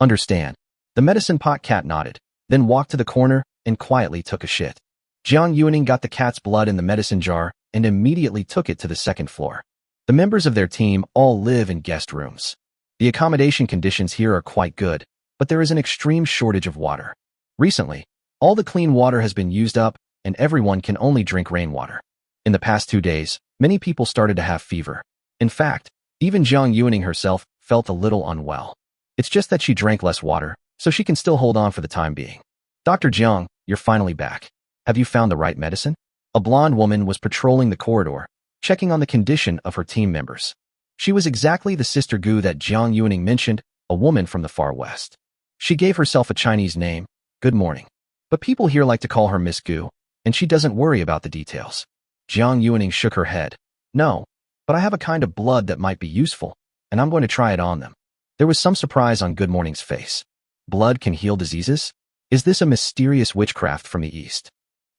Understand. The medicine pot cat nodded, then walked to the corner and quietly took a shit. Jiang Yuning got the cat's blood in the medicine jar and immediately took it to the second floor. The members of their team all live in guest rooms. The accommodation conditions here are quite good, but there is an extreme shortage of water. Recently, all the clean water has been used up and everyone can only drink rainwater. In the past 2 days, many people started to have fever. In fact, even Jiang Yuning herself felt a little unwell. It's just that she drank less water, so she can still hold on for the time being. Dr. Jiang, you're finally back. Have you found the right medicine? A blonde woman was patrolling the corridor, checking on the condition of her team members. She was exactly the Sister Gu that Jiang Yuning mentioned, a woman from the far west. She gave herself a Chinese name, Good Morning. But people here like to call her Miss Gu, and she doesn't worry about the details. Jiang Yuning shook her head. No, but I have a kind of blood that might be useful, and I'm going to try it on them. There was some surprise on Good Morning's face. Blood can heal diseases? Is this a mysterious witchcraft from the east?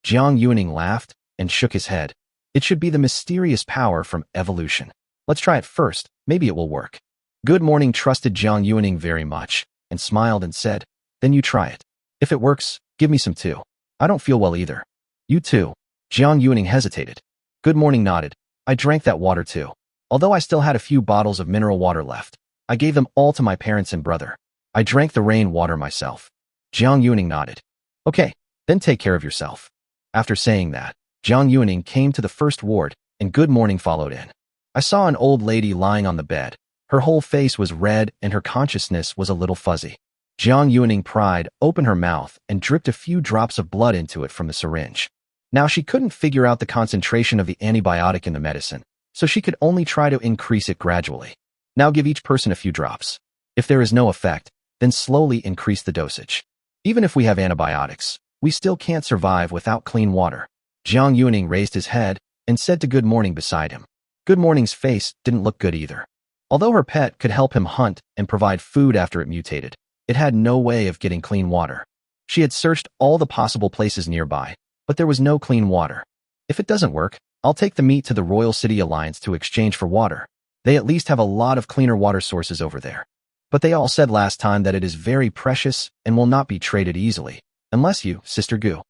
Jiang Yuning laughed and shook his head. It should be the mysterious power from evolution. Let's try it first. Maybe it will work. Good Morning trusted Jiang Yuning very much and smiled and said, Then you try it. If it works, give me some too. I don't feel well either. You too. Jiang Yuning hesitated. Good Morning nodded. I drank that water too. Although I still had a few bottles of mineral water left, I gave them all to my parents and brother. I drank the rain water myself. Jiang Yuning nodded. Okay, then take care of yourself. After saying that, Jiang Yuning came to the first ward, and Good Morning followed in. I saw an old lady lying on the bed. Her whole face was red and her consciousness was a little fuzzy. Jiang Yuning pried open her mouth and dripped a few drops of blood into it from the syringe. Now she couldn't figure out the concentration of the antibiotic in the medicine, so she could only try to increase it gradually. Now give each person a few drops. If there is no effect, then slowly increase the dosage. Even if we have antibiotics, we still can't survive without clean water. Jiang Yuning raised his head and said to Good Morning beside him. Good Morning's face didn't look good either. Although her pet could help him hunt and provide food after it mutated, it had no way of getting clean water. She had searched all the possible places nearby, but there was no clean water. If it doesn't work, I'll take the meat to the Royal City Alliance to exchange for water. They at least have a lot of cleaner water sources over there. But they all said last time that it is very precious and will not be traded easily, unless you, Sister Gu.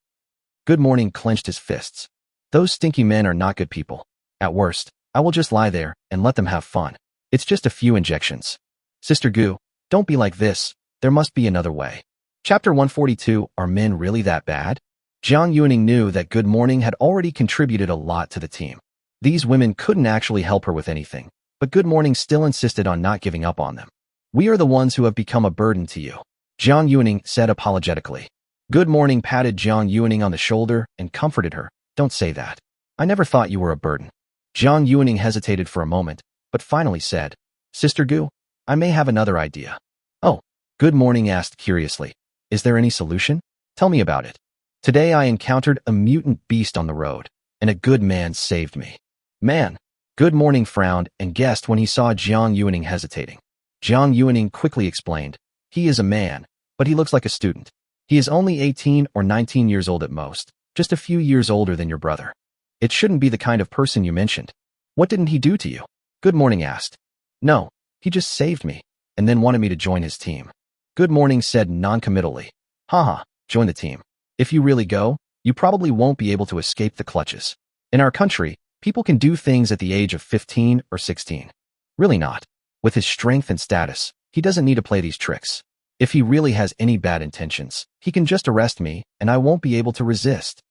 Good Morning clenched his fists. Those stinky men are not good people. At worst, I will just lie there and let them have fun. It's just a few injections. Sister Gu, don't be like this. There must be another way. Chapter 142, Are Men Really That Bad? Jiang Yuning knew that Good Morning had already contributed a lot to the team. These women couldn't actually help her with anything, but Good Morning still insisted on not giving up on them. We are the ones who have become a burden to you, Jiang Yuning said apologetically. Good Morning patted Jiang Yuning on the shoulder and comforted her. Don't say that. I never thought you were a burden. Jiang Yuning hesitated for a moment, but finally said, Sister Gu, I may have another idea. Oh, Good Morning asked curiously. Is there any solution? Tell me about it. Today I encountered a mutant beast on the road, and a good man saved me. Man. Good Morning frowned and guessed when he saw Jiang Yuning hesitating. Jiang Yuning quickly explained, he is a man, but he looks like a student. He is only 18 or 19 years old at most, just a few years older than your brother. It shouldn't be the kind of person you mentioned. What didn't he do to you? Good Morning asked. No, he just saved me, and then wanted me to join his team. Good Morning said non-committally. Haha, join the team. If you really go, you probably won't be able to escape the clutches. In our country, people can do things at the age of 15 or 16. Really not. With his strength and status, he doesn't need to play these tricks. If he really has any bad intentions, he can just arrest me, and I won't be able to resist.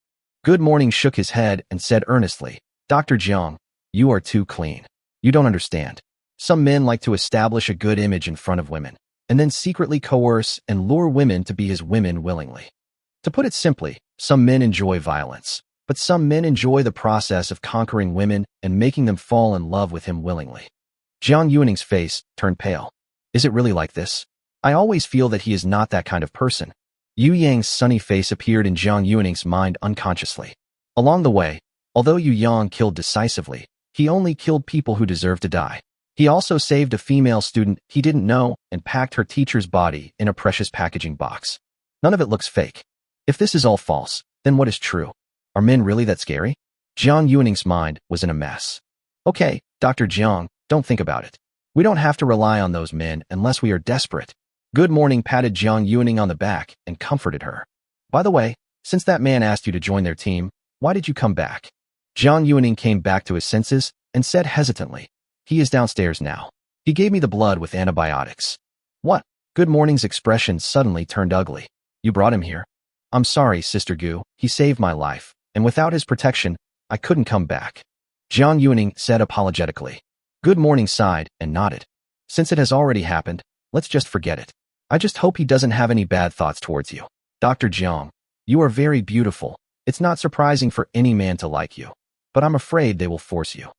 Good Morning shook his head and said earnestly, Dr. Jiang, you are too clean. You don't understand. Some men like to establish a good image in front of women, and then secretly coerce and lure women to be his women willingly. To put it simply, some men enjoy violence, but some men enjoy the process of conquering women and making them fall in love with him willingly. Jiang Yuning's face turned pale. Is it really like this? I always feel that he is not that kind of person. Yu Yang's sunny face appeared in Jiang Yuning's mind unconsciously. Along the way, although Yu Yang killed decisively, he only killed people who deserved to die. He also saved a female student he didn't know and packed her teacher's body in a precious packaging box. None of it looks fake. If this is all false, then what is true? Are men really that scary? Jiang Yuning's mind was in a mess. Okay, Dr. Jiang, don't think about it. We don't have to rely on those men unless we are desperate. Good Morning patted Jiang Yuning on the back and comforted her. By the way, since that man asked you to join their team, why did you come back? Jiang Yuning came back to his senses and said hesitantly, he is downstairs now. He gave me the blood with antibiotics. What? Good Morning's expression suddenly turned ugly. You brought him here? I'm sorry, Sister Gu, he saved my life, and without his protection, I couldn't come back. Jiang Yuning said apologetically. Good Morning sighed and nodded. Since it has already happened, let's just forget it. I just hope he doesn't have any bad thoughts towards you. Dr. Jiang, you are very beautiful. It's not surprising for any man to like you, but I'm afraid they will force you.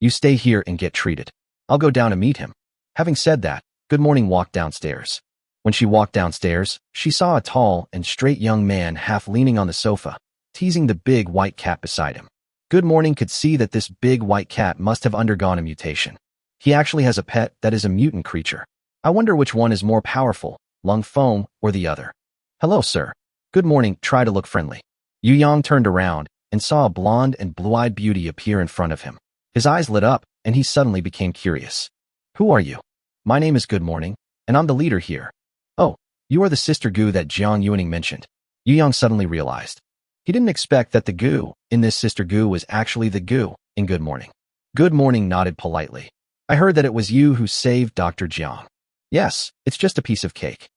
You stay here and get treated. I'll go down to meet him. Having said that, Good Morning walked downstairs. When she walked downstairs, she saw a tall and straight young man half leaning on the sofa, teasing the big white cat beside him. Good Morning could see that this big white cat must have undergone a mutation. He actually has a pet that is a mutant creature. I wonder which one is more powerful, Lung Feng or the other. Hello, sir. Good Morning tried to look friendly. Yu Yang turned around and saw a blonde and blue-eyed beauty appear in front of him. His eyes lit up, and he suddenly became curious. Who are you? My name is Good Morning, and I'm the leader here. Oh, you are the Sister Gu that Jiang Yuning mentioned. Yu Yang suddenly realized. He didn't expect that the Gu in this Sister Gu was actually the Gu in Good Morning. Good Morning nodded politely. I heard that it was you who saved Dr. Jiang. Yes, it's just a piece of cake.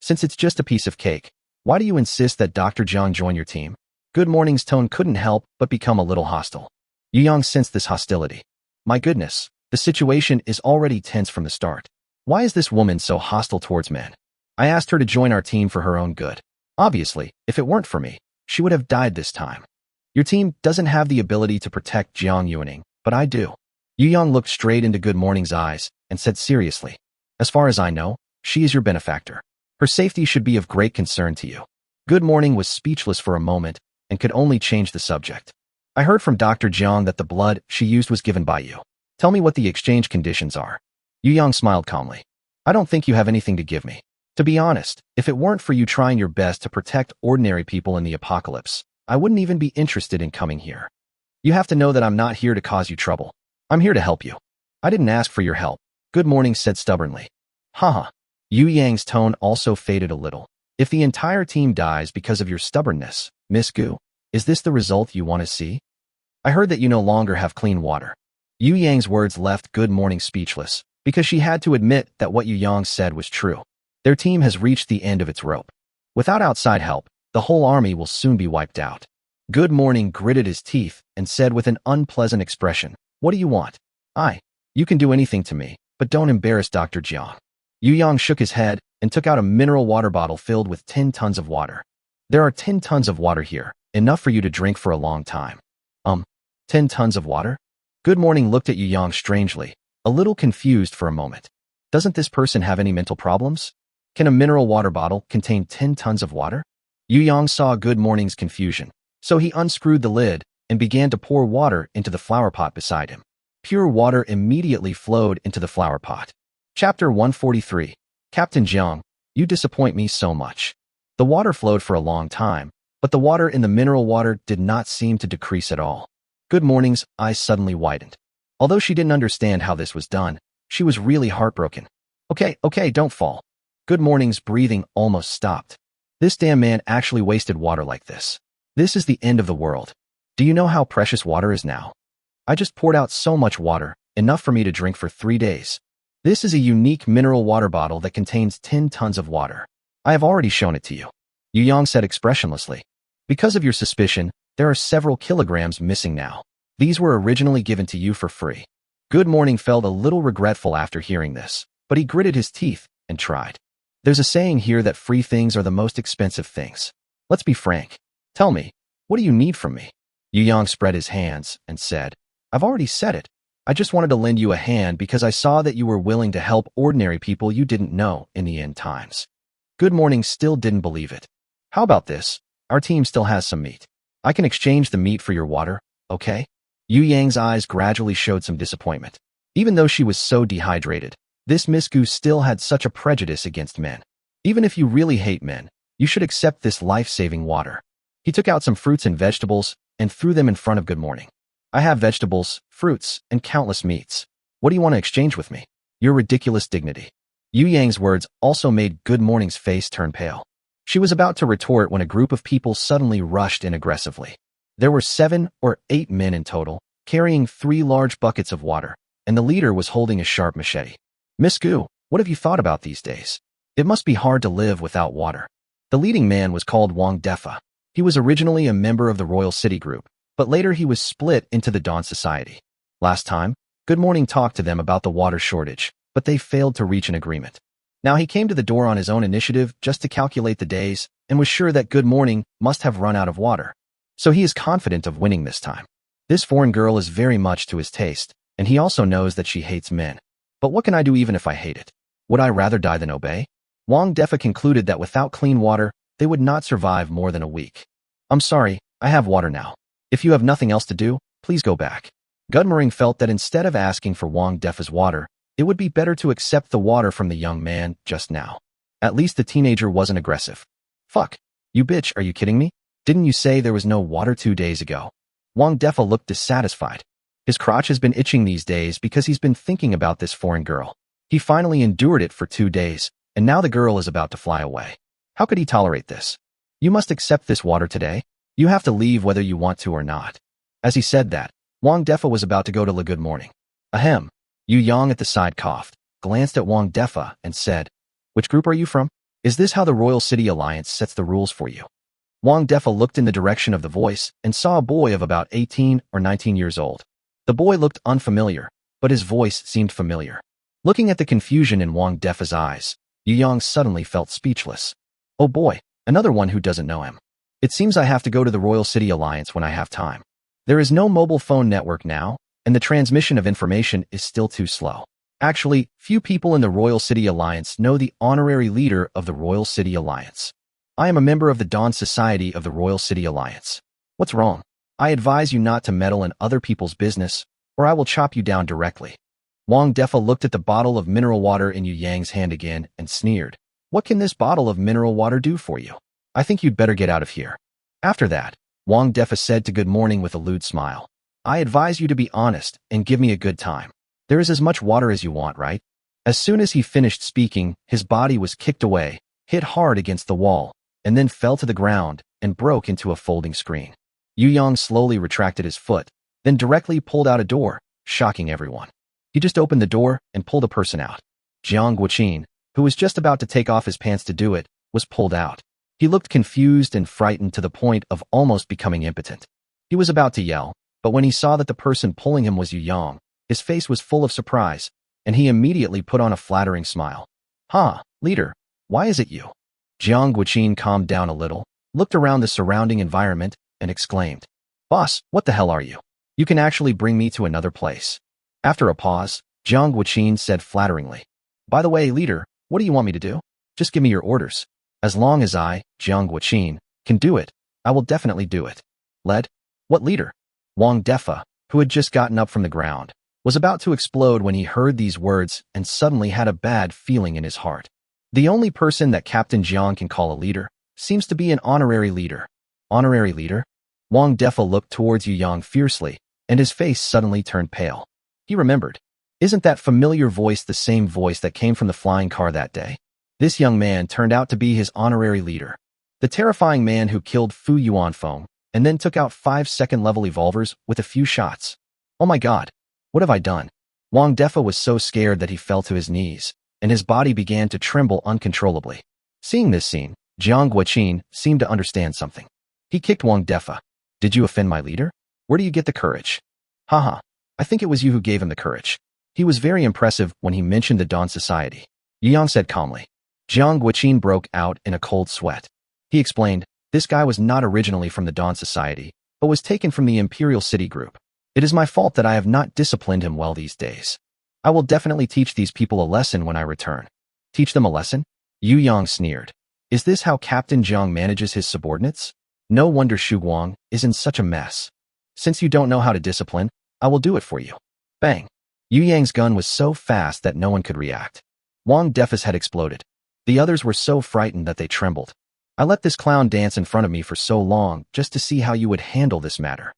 Since it's just a piece of cake, why do you insist that Dr. Jiang join your team? Good Morning's tone couldn't help but become a little hostile. Yu Yang sensed this hostility. My goodness, the situation is already tense from the start. Why is this woman so hostile towards men? I asked her to join our team for her own good. Obviously, if it weren't for me, she would have died this time. Your team doesn't have the ability to protect Jiang Yuning, but I do. Yu Yang looked straight into Good Morning's eyes and said seriously, as far as I know, she is your benefactor. Her safety should be of great concern to you. Good Morning was speechless for a moment and could only change the subject. I heard from Dr. Jiang that the blood she used was given by you. Tell me what the exchange conditions are. Yu Yang smiled calmly. I don't think you have anything to give me. To be honest, if it weren't for you trying your best to protect ordinary people in the apocalypse, I wouldn't even be interested in coming here. You have to know that I'm not here to cause you trouble. I'm here to help you. I didn't ask for your help, Good Morning said stubbornly. Haha. Yu Yang's tone also faded a little. If the entire team dies because of your stubbornness, Miss Gu, is this the result you want to see? I heard that you no longer have clean water. Yu Yang's words left Good Morning speechless, because she had to admit that what Yu Yang said was true. Their team has reached the end of its rope. Without outside help, The whole army will soon be wiped out. Good Morning gritted his teeth and said with an unpleasant expression, "What do you want?" You can do anything to me, but don't embarrass Dr. Jiang." Yu Yang shook his head and took out a mineral water bottle filled with 10 tons of water. "There are 10 tons of water here, enough for you to drink for a long time." 10 tons of water? Good Morning looked at Yu Yang strangely, a little confused for a moment. Doesn't this person have any mental problems? Can a mineral water bottle contain 10 tons of water? Yu Yang saw Good Morning's confusion, so he unscrewed the lid and began to pour water into the flower pot beside him. Pure water immediately flowed into the flower pot. Chapter 143. Captain Jiang, you disappoint me so much. The water flowed for a long time, but the water in the mineral water did not seem to decrease at all. Good Morning's eyes suddenly widened. Although she didn't understand how this was done, she was really heartbroken. Okay, don't fall. Good Morning's breathing almost stopped. This damn man actually wasted water like this. This is the end of the world. Do you know how precious water is now? I just poured out so much water, enough for me to drink for 3 days. This is a unique mineral water bottle that contains 10 tons of water. I have already shown it to you. Yu Yang said expressionlessly. Because of your suspicion, there are several kilograms missing now. These were originally given to you for free. Good Morning felt a little regretful after hearing this, but he gritted his teeth and tried. There's a saying here that free things are the most expensive things. Let's be frank. Tell me, what do you need from me? Yu Yang spread his hands and said, I've already said it. I just wanted to lend you a hand because I saw that you were willing to help ordinary people you didn't know in the end times. Good Morning still didn't believe it. How about this? Our team still has some meat. I can exchange the meat for your water, okay? Yu Yang's eyes gradually showed some disappointment. Even though she was so dehydrated, this Miss Gu still had such a prejudice against men. Even if you really hate men, you should accept this life-saving water. He took out some fruits and vegetables and threw them in front of Good Morning. I have vegetables, fruits, and countless meats. What do you want to exchange with me? Your ridiculous dignity. Yu Yang's words also made Good Morning's face turn pale. She was about to retort when a group of people suddenly rushed in aggressively. There were 7 or 8 men in total, carrying 3 large buckets of water, and the leader was holding a sharp machete. Miss Gu, what have you thought about these days? It must be hard to live without water. The leading man was called Wang Defa. He was originally a member of the Royal City Group, but later he was split into the Dawn Society. Last time, Good Morning talked to them about the water shortage, but they failed to reach an agreement. Now he came to the door on his own initiative just to calculate the days and was sure that Good Morning must have run out of water. So he is confident of winning this time. This foreign girl is very much to his taste, and he also knows that she hates men. But what can I do even if I hate it? Would I rather die than obey? Wang Defa concluded that without clean water, they would not survive more than a week. I'm sorry, I have water now. If you have nothing else to do, please go back. Good Morning felt that instead of asking for Wang Defa's water, it would be better to accept the water from the young man just now. At least the teenager wasn't aggressive. Fuck. You bitch, are you kidding me? Didn't you say there was no water 2 days ago? Wang Defa looked dissatisfied. His crotch has been itching these days because he's been thinking about this foreign girl. He finally endured it for 2 days, and now the girl is about to fly away. How could he tolerate this? You must accept this water today. You have to leave whether you want to or not. As he said that, Wang Defa was about to go to the Good Morning. Ahem. Yu Yang at the side coughed, glanced at Wang Defa, and said, Which group are you from? Is this how the Royal City Alliance sets the rules for you? Wang Defa looked in the direction of the voice and saw a boy of about 18 or 19 years old. The boy looked unfamiliar, but his voice seemed familiar. Looking at the confusion in Wang Defa's eyes, Yu Yang suddenly felt speechless. Oh boy, another one who doesn't know him. It seems I have to go to the Royal City Alliance when I have time. There is no mobile phone network now, and the transmission of information is still too slow. Actually, few people in the Royal City Alliance know the honorary leader of the Royal City Alliance. I am a member of the Dawn Society of the Royal City Alliance. What's wrong? I advise you not to meddle in other people's business, or I will chop you down directly. Wang Defa looked at the bottle of mineral water in Yu Yang's hand again and sneered. What can this bottle of mineral water do for you? I think you'd better get out of here. After that, Wang Defa said to Good Morning with a lewd smile. I advise you to be honest and give me a good time. There is as much water as you want, right? As soon as he finished speaking, his body was kicked away, hit hard against the wall, and then fell to the ground and broke into a folding screen. Yu Yang slowly retracted his foot, then directly pulled out a door, shocking everyone. He just opened the door and pulled a person out. Jiang Guoqin, who was just about to take off his pants to do it, was pulled out. He looked confused and frightened to the point of almost becoming impotent. He was about to yell, but when he saw that the person pulling him was Yu Yang, his face was full of surprise, and he immediately put on a flattering smile. "Huh, leader, why is it you?" Jiang Guoqin calmed down a little, looked around the surrounding environment, and exclaimed, "Boss, what the hell are you? You can actually bring me to another place." After a pause, Jiang Guoqin said flatteringly, "By the way, leader, what do you want me to do? Just give me your orders. As long as I, Jiang Guoqin, can do it, I will definitely do it." "Led? What leader?" Wang Defa, who had just gotten up from the ground, was about to explode when he heard these words and suddenly had a bad feeling in his heart. The only person that Captain Jiang can call a leader seems to be an honorary leader. Honorary leader? Wang Defa looked towards Yu Yang fiercely, and his face suddenly turned pale. He remembered. Isn't that familiar voice the same voice that came from the flying car that day? This young man turned out to be his honorary leader. The terrifying man who killed Fu Yuanfeng and then took out 5 second-level evolvers with a few shots. Oh my god, what have I done? Wang Defa was so scared that he fell to his knees, and his body began to tremble uncontrollably. Seeing this scene, Jiang Guoqin seemed to understand something. He kicked Wang Defa. "Did you offend my leader? Where do you get the courage?" "Haha, I think it was you who gave him the courage. He was very impressive when he mentioned the Dawn Society," Yu Yang said calmly. Jiang Guoqin broke out in a cold sweat. He explained, "This guy was not originally from the Dawn Society, but was taken from the Imperial City Group. It is my fault that I have not disciplined him well these days. I will definitely teach these people a lesson when I return." "Teach them a lesson?" Yu Yang sneered. "Is this how Captain Jiang manages his subordinates? No wonder Shu Guang is in such a mess. Since you don't know how to discipline, I will do it for you." Bang! Yu Yang's gun was so fast that no one could react. Wang Defa's head exploded. The others were so frightened that they trembled. "I let this clown dance in front of me for so long just to see how you would handle this matter."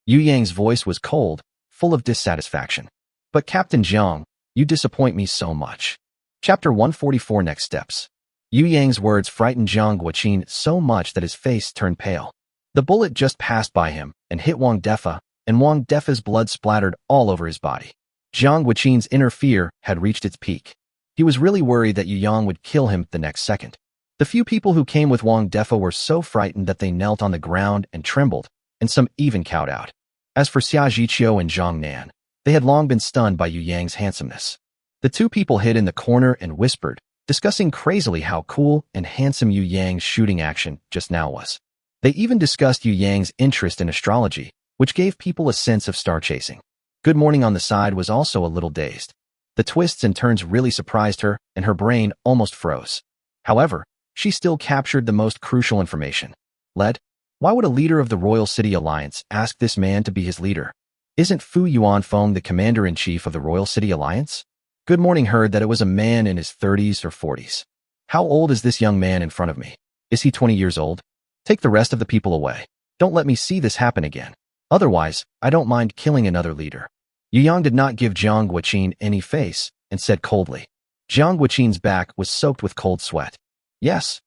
Yu Yang's voice was cold, full of dissatisfaction. "But Captain Jiang, you disappoint me so much." Chapter 144 Next Steps. Yu Yang's words frightened Jiang Guoqin so much that his face turned pale. The bullet just passed by him and hit Wang Defa, and Wang Defa's blood splattered all over his body. Jiang Guoqin's inner fear had reached its peak. He was really worried that Yu Yang would kill him the next second. The few people who came with Wang Defa were so frightened that they knelt on the ground and trembled, and some even cowed out. As for Xia Zhiqiu and Zhang Nan, they had long been stunned by Yu Yang's handsomeness. The two people hid in the corner and whispered, discussing crazily how cool and handsome Yu Yang's shooting action just now was. They even discussed Yu Yang's interest in astrology, which gave people a sense of star chasing. Good Morning on the side was also a little dazed. The twists and turns really surprised her, and her brain almost froze. However, she still captured the most crucial information. "Led? Why would a leader of the Royal City Alliance ask this man to be his leader? Isn't Fu Yuanfeng the commander-in-chief of the Royal City Alliance?" Good Morning heard that it was a man in his 30s or 40s. "How old is this young man in front of me? Is he 20 years old? Take the rest of the people away. Don't let me see this happen again. Otherwise, I don't mind killing another leader." Yu Yang did not give Jiang Guoqin any face and said coldly. Jiang Guoqin's back was soaked with cold sweat. Yes,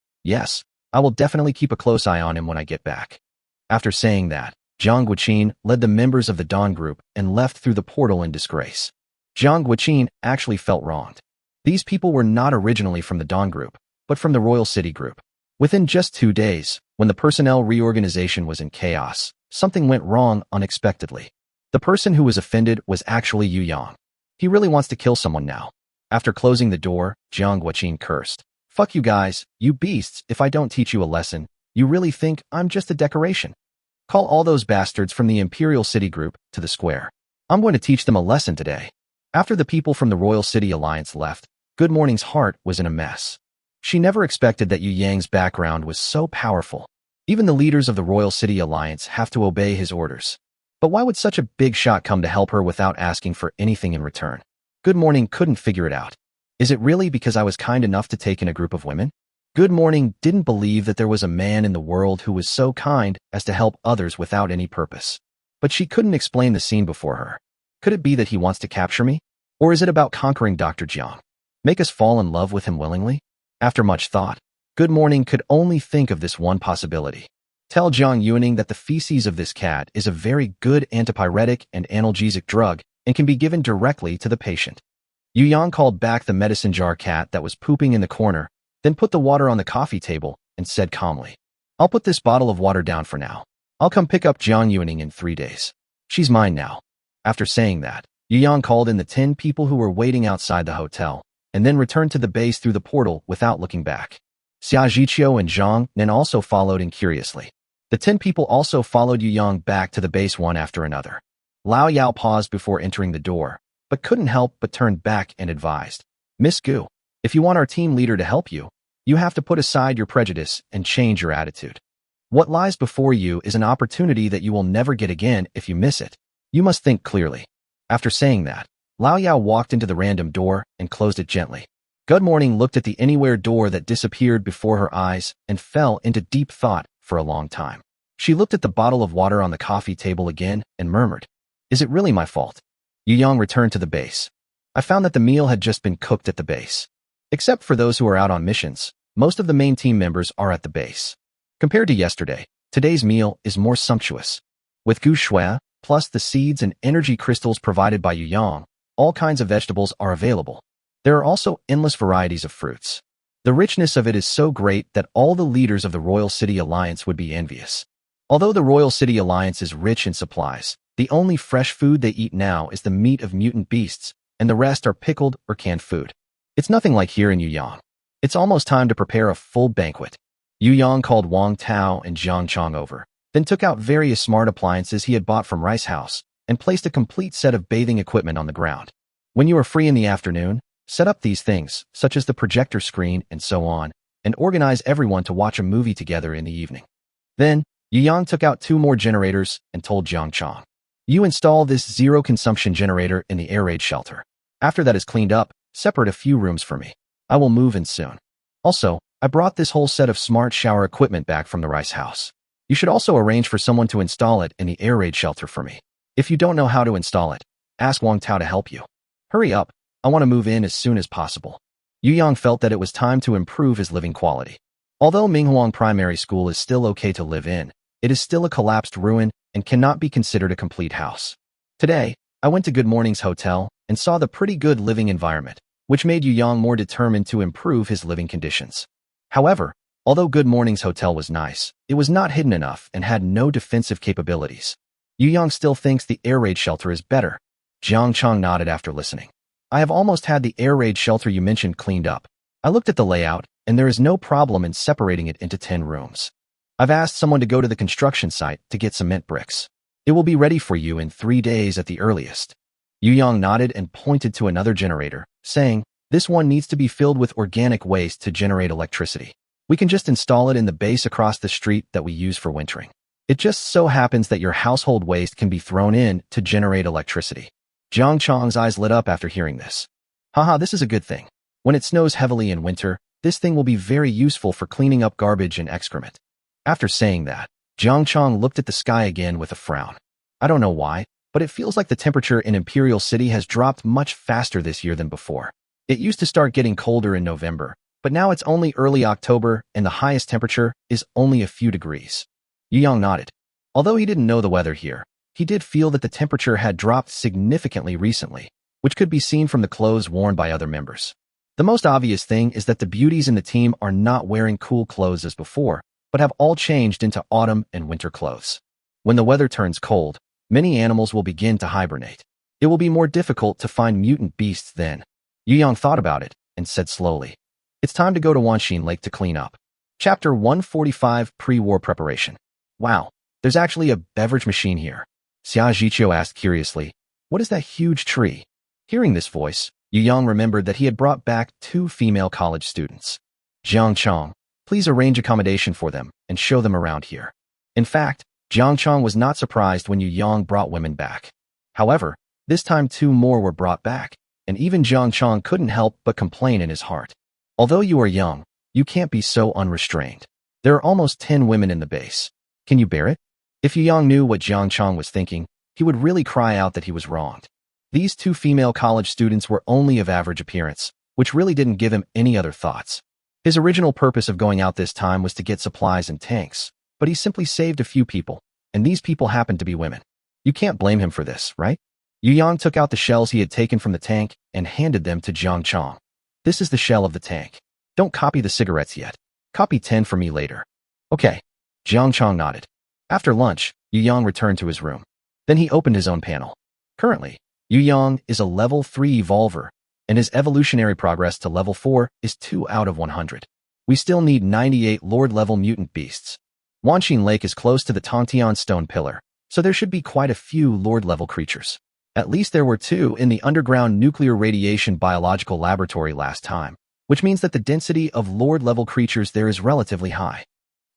I will definitely keep a close eye on him when I get back." After saying that, Jiang Guoqin led the members of the Dawn Group and left through the portal in disgrace. Jiang Guoqin actually felt wronged. These people were not originally from the Dawn Group, but from the Royal City Group. Within just 2 days, when the personnel reorganization was in chaos, something went wrong unexpectedly. The person who was offended was actually Yu Yang. He really wants to kill someone now. After closing the door, Jiang Guoqin cursed. "Fuck you guys, you beasts, if I don't teach you a lesson, you really think I'm just a decoration? Call all those bastards from the Imperial City Group to the square. I'm going to teach them a lesson today." After the people from the Royal City Alliance left, Good Morning's heart was in a mess. She never expected that Yu Yang's background was so powerful. Even the leaders of the Royal City Alliance have to obey his orders. But why would such a big shot come to help her without asking for anything in return? Good Morning couldn't figure it out. Is it really because I was kind enough to take in a group of women? Good Morning didn't believe that there was a man in the world who was so kind as to help others without any purpose. But she couldn't explain the scene before her. Could it be that he wants to capture me? Or is it about conquering Dr. Jiang? Make us fall in love with him willingly? After much thought, Good Morning could only think of this one possibility. Tell Jiang Yuaning that the feces of this cat is a very good antipyretic and analgesic drug and can be given directly to the patient. Yu Yang called back the medicine jar cat that was pooping in the corner, then put the water on the coffee table and said calmly, "I'll put this bottle of water down for now. I'll come pick up Jiang Yuning in 3 days. She's mine now." After saying that, Yu Yang called in the 10 people who were waiting outside the hotel, and then returned to the base through the portal without looking back. Xia Jiqiu and Zhang Nen also followed in curiously. The 10 people also followed Yu Yang back to the base one after another. Lao Yao paused before entering the door, but couldn't help but turned back and advised, "Miss Gu, if you want our team leader to help you, you have to put aside your prejudice and change your attitude. What lies before you is an opportunity that you will never get again if you miss it. You must think clearly." After saying that, Lao Yao walked into the random door and closed it gently. Good Morning looked at the anywhere door that disappeared before her eyes and fell into deep thought for a long time. She looked at the bottle of water on the coffee table again and murmured, "Is it really my fault?" Yu Yang returned to the base. I found that the meal had just been cooked at the base. Except for those who are out on missions, most of the main team members are at the base. Compared to yesterday, today's meal is more sumptuous. With gu shui, plus the seeds and energy crystals provided by Yu Yang, all kinds of vegetables are available. There are also endless varieties of fruits. The richness of it is so great that all the leaders of the Royal City Alliance would be envious. Although the Royal City Alliance is rich in supplies, the only fresh food they eat now is the meat of mutant beasts, and the rest are pickled or canned food. It's nothing like here in Yu Yang. It's almost time to prepare a full banquet. Yu Yang called Wang Tao and Jiang Chong over, then took out various smart appliances he had bought from Rice House and placed a complete set of bathing equipment on the ground. When you are free in the afternoon, set up these things, such as the projector screen and so on, and organize everyone to watch a movie together in the evening. Then, Yu Yang took out 2 more generators and told Jiang Chong, "You install this zero-consumption generator in the air raid shelter. After that is cleaned up, separate a few rooms for me. I will move in soon. Also, I brought this whole set of smart shower equipment back from the Rice House. You should also arrange for someone to install it in the air raid shelter for me. If you don't know how to install it, ask Wang Tao to help you. Hurry up, I want to move in as soon as possible." Yu Yang felt that it was time to improve his living quality. Although Minghuang Primary School is still okay to live in, it is still a collapsed ruin and cannot be considered a complete house. Today, I went to Good Morning's hotel and saw the pretty good living environment, which made Yu Yang more determined to improve his living conditions. However, although Good Morning's hotel was nice, it was not hidden enough and had no defensive capabilities. Yu Yang still thinks the air raid shelter is better. Jiang Chong nodded after listening. "I have almost had the air raid shelter you mentioned cleaned up. I looked at the layout, and there is no problem in separating it into 10 rooms. I've asked someone to go to the construction site to get cement bricks. It will be ready for you in 3 days at the earliest." Yu Yang nodded and pointed to another generator, saying, "This one needs to be filled with organic waste to generate electricity. We can just install it in the base across the street that we use for wintering. It just so happens that your household waste can be thrown in to generate electricity." Jiang Chong's eyes lit up after hearing this. "Haha, this is a good thing. When it snows heavily in winter, this thing will be very useful for cleaning up garbage and excrement." After saying that, Jiang Chong looked at the sky again with a frown. "I don't know why, but it feels like the temperature in Imperial City has dropped much faster this year than before. It used to start getting colder in November, but now it's only early October and the highest temperature is only a few degrees." Yu Yang nodded. Although he didn't know the weather here, he did feel that the temperature had dropped significantly recently, which could be seen from the clothes worn by other members. The most obvious thing is that the beauties in the team are not wearing cool clothes as before, but have all changed into autumn and winter clothes. When the weather turns cold, many animals will begin to hibernate. It will be more difficult to find mutant beasts then. Yu Yang thought about it and said slowly, "It's time to go to Wanxin Lake to clean up." Chapter 145, Pre-War Preparation. "Wow, there's actually a beverage machine here." Xia Jiqiu asked curiously, "What is that huge tree?" Hearing this voice, Yu Yang remembered that he had brought back 2 female college students. "Jiang Chong, please arrange accommodation for them and show them around here." In fact, Jiang Chong was not surprised when Yu Yang brought women back. However, this time 2 more were brought back, and even Jiang Chong couldn't help but complain in his heart. Although you are young, you can't be so unrestrained. There are almost 10 women in the base. Can you bear it? If Yu Yang knew what Jiang Chong was thinking, he would really cry out that he was wronged. These 2 female college students were only of average appearance, which really didn't give him any other thoughts. His original purpose of going out this time was to get supplies and tanks, but he simply saved a few people, and these people happened to be women. You can't blame him for this, right? Yu Yang took out the shells he had taken from the tank and handed them to Jiang Chong. "This is the shell of the tank. Don't copy the cigarettes yet. Copy 10 for me later. Okay. Jiang Chong nodded. After lunch, Yu Yang returned to his room. Then he opened his own panel. Currently, Yu Yang is a level 3 evolver, and his evolutionary progress to level 4 is 2 out of 100. We still need 98 Lord-level mutant beasts. Wanxin Lake is close to the Tongtian stone pillar, so there should be quite a few Lord-level creatures. At least there were 2 in the underground nuclear radiation biological laboratory last time, which means that the density of Lord-level creatures there is relatively high.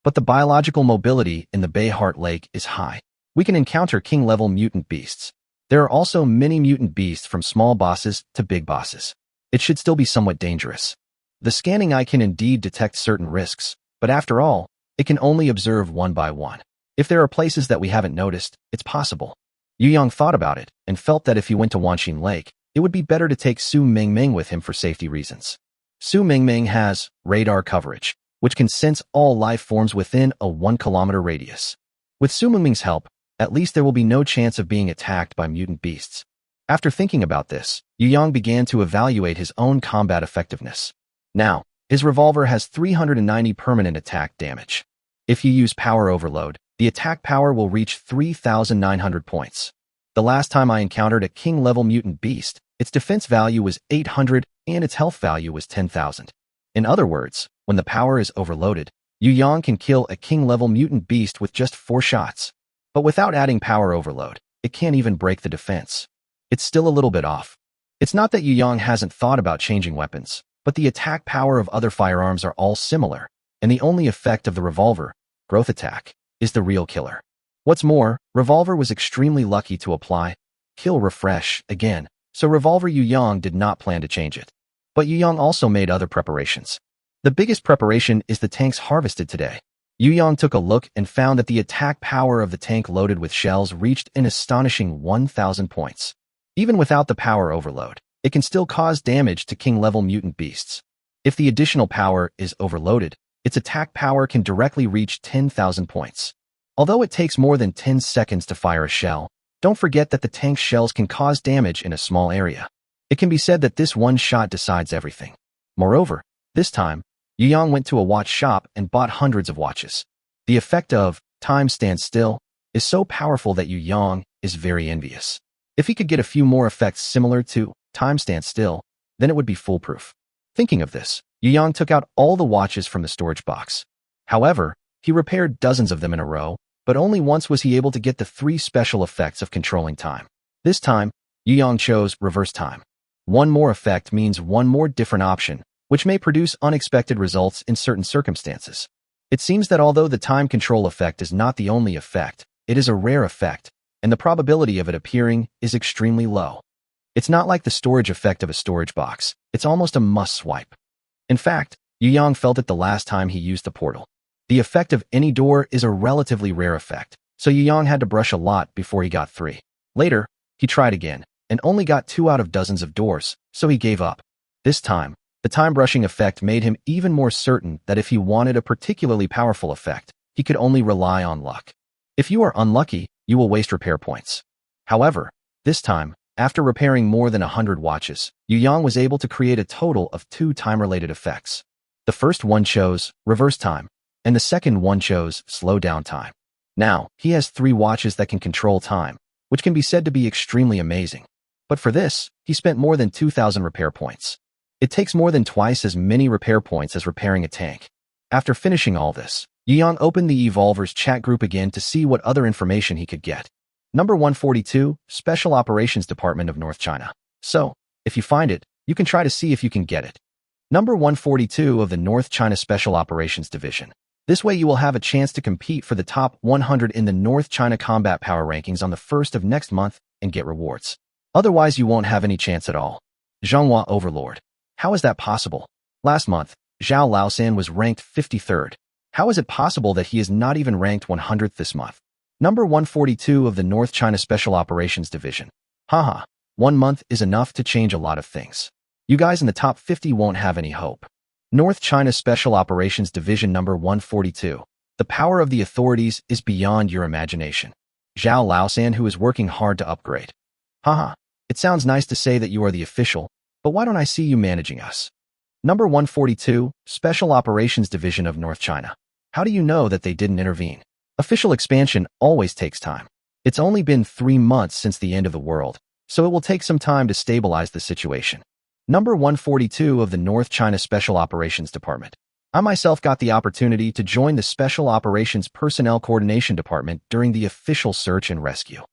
But the biological mobility in the Bayheart Lake is high. We can encounter king-level mutant beasts. There are also many mutant beasts from small bosses to big bosses. It should still be somewhat dangerous. The scanning eye can indeed detect certain risks, but after all, it can only observe one by one. If there are places that we haven't noticed, it's possible. Yu Yang thought about it and felt that if he went to Wanxin Lake, it would be better to take Su Mingming with him for safety reasons. Su Mingming has radar coverage, which can sense all life forms within a 1-kilometer radius. With Su Mingming's help, at least there will be no chance of being attacked by mutant beasts. After thinking about this, Yu Yang began to evaluate his own combat effectiveness. Now, his revolver has 390 permanent attack damage. If you use power overload, the attack power will reach 3,900 points. The last time I encountered a king-level mutant beast, its defense value was 800 and its health value was 10,000. In other words, when the power is overloaded, Yu Yang can kill a king-level mutant beast with just 4 shots. But without adding power overload, it can't even break the defense. It's still a little bit off. It's not that Yu Yang hasn't thought about changing weapons, but the attack power of other firearms are all similar, and the only effect of the revolver, growth attack, is the real killer. What's more, revolver was extremely lucky to apply kill refresh again, so revolver Yu Yang did not plan to change it. But Yu Yang also made other preparations. The biggest preparation is the tanks harvested today. Yu Yang took a look and found that the attack power of the tank loaded with shells reached an astonishing 1,000 points. Even without the power overload, it can still cause damage to king-level mutant beasts. If the additional power is overloaded, its attack power can directly reach 10,000 points. Although it takes more than 10 seconds to fire a shell, don't forget that the tank's shells can cause damage in a small area. It can be said that this one shot decides everything. Moreover, this time, Yu Yang went to a watch shop and bought hundreds of watches. The effect of time stands still is so powerful that Yu Yang is very envious. If he could get a few more effects similar to time stands still, then it would be foolproof. Thinking of this, Yu Yang took out all the watches from the storage box. However, he repaired dozens of them in a row, but only once was he able to get the 3 special effects of controlling time. This time, Yu Yang chose reverse time. One more effect means one more different option, which may produce unexpected results in certain circumstances. It seems that although the time control effect is not the only effect, it is a rare effect, and the probability of it appearing is extremely low. It's not like the storage effect of a storage box, it's almost a must swipe. In fact, Yu Yang felt it the last time he used the portal. The effect of any door is a relatively rare effect, so Yu Yang had to brush a lot before he got 3. Later, he tried again, and only got 2 out of dozens of doors, so he gave up. This time, the time brushing effect made him even more certain that if he wanted a particularly powerful effect, he could only rely on luck. If you are unlucky, you will waste repair points. However, this time, after repairing more than 100 watches, Yu Yang was able to create a total of 2 time-related effects. The first one chose reverse time, and the second one chose slow down time. Now, he has 3 watches that can control time, which can be said to be extremely amazing. But for this, he spent more than 2,000 repair points. It takes more than twice as many repair points as repairing a tank. After finishing all this, Yu Yang opened the Evolvers chat group again to see what other information he could get. Number 142, Special Operations Department of North China. So, if you find it, you can try to see if you can get it. Number 142 of the North China Special Operations Division. This way you will have a chance to compete for the top 100 in the North China Combat Power Rankings on the 1st of next month and get rewards. Otherwise you won't have any chance at all. Zhonghua Overlord. How is that possible? Last month, Zhao Laosan was ranked 53rd. How is it possible that he is not even ranked 100th this month? Number 142 of the North China Special Operations Division. Haha, 1 month is enough to change a lot of things. You guys in the top 50 won't have any hope. North China Special Operations Division number 142. The power of the authorities is beyond your imagination. Zhao Laosan, who is working hard to upgrade. Haha, it sounds nice to say that you are the official, but why don't I see you managing us? Number 142, Special Operations Division of North China. How do you know that they didn't intervene? Official expansion always takes time. It's only been 3 months since the end of the world, so it will take some time to stabilize the situation. Number 142 of the North China Special Operations Department. I myself got the opportunity to join the Special Operations Personnel Coordination Department during the official search and rescue.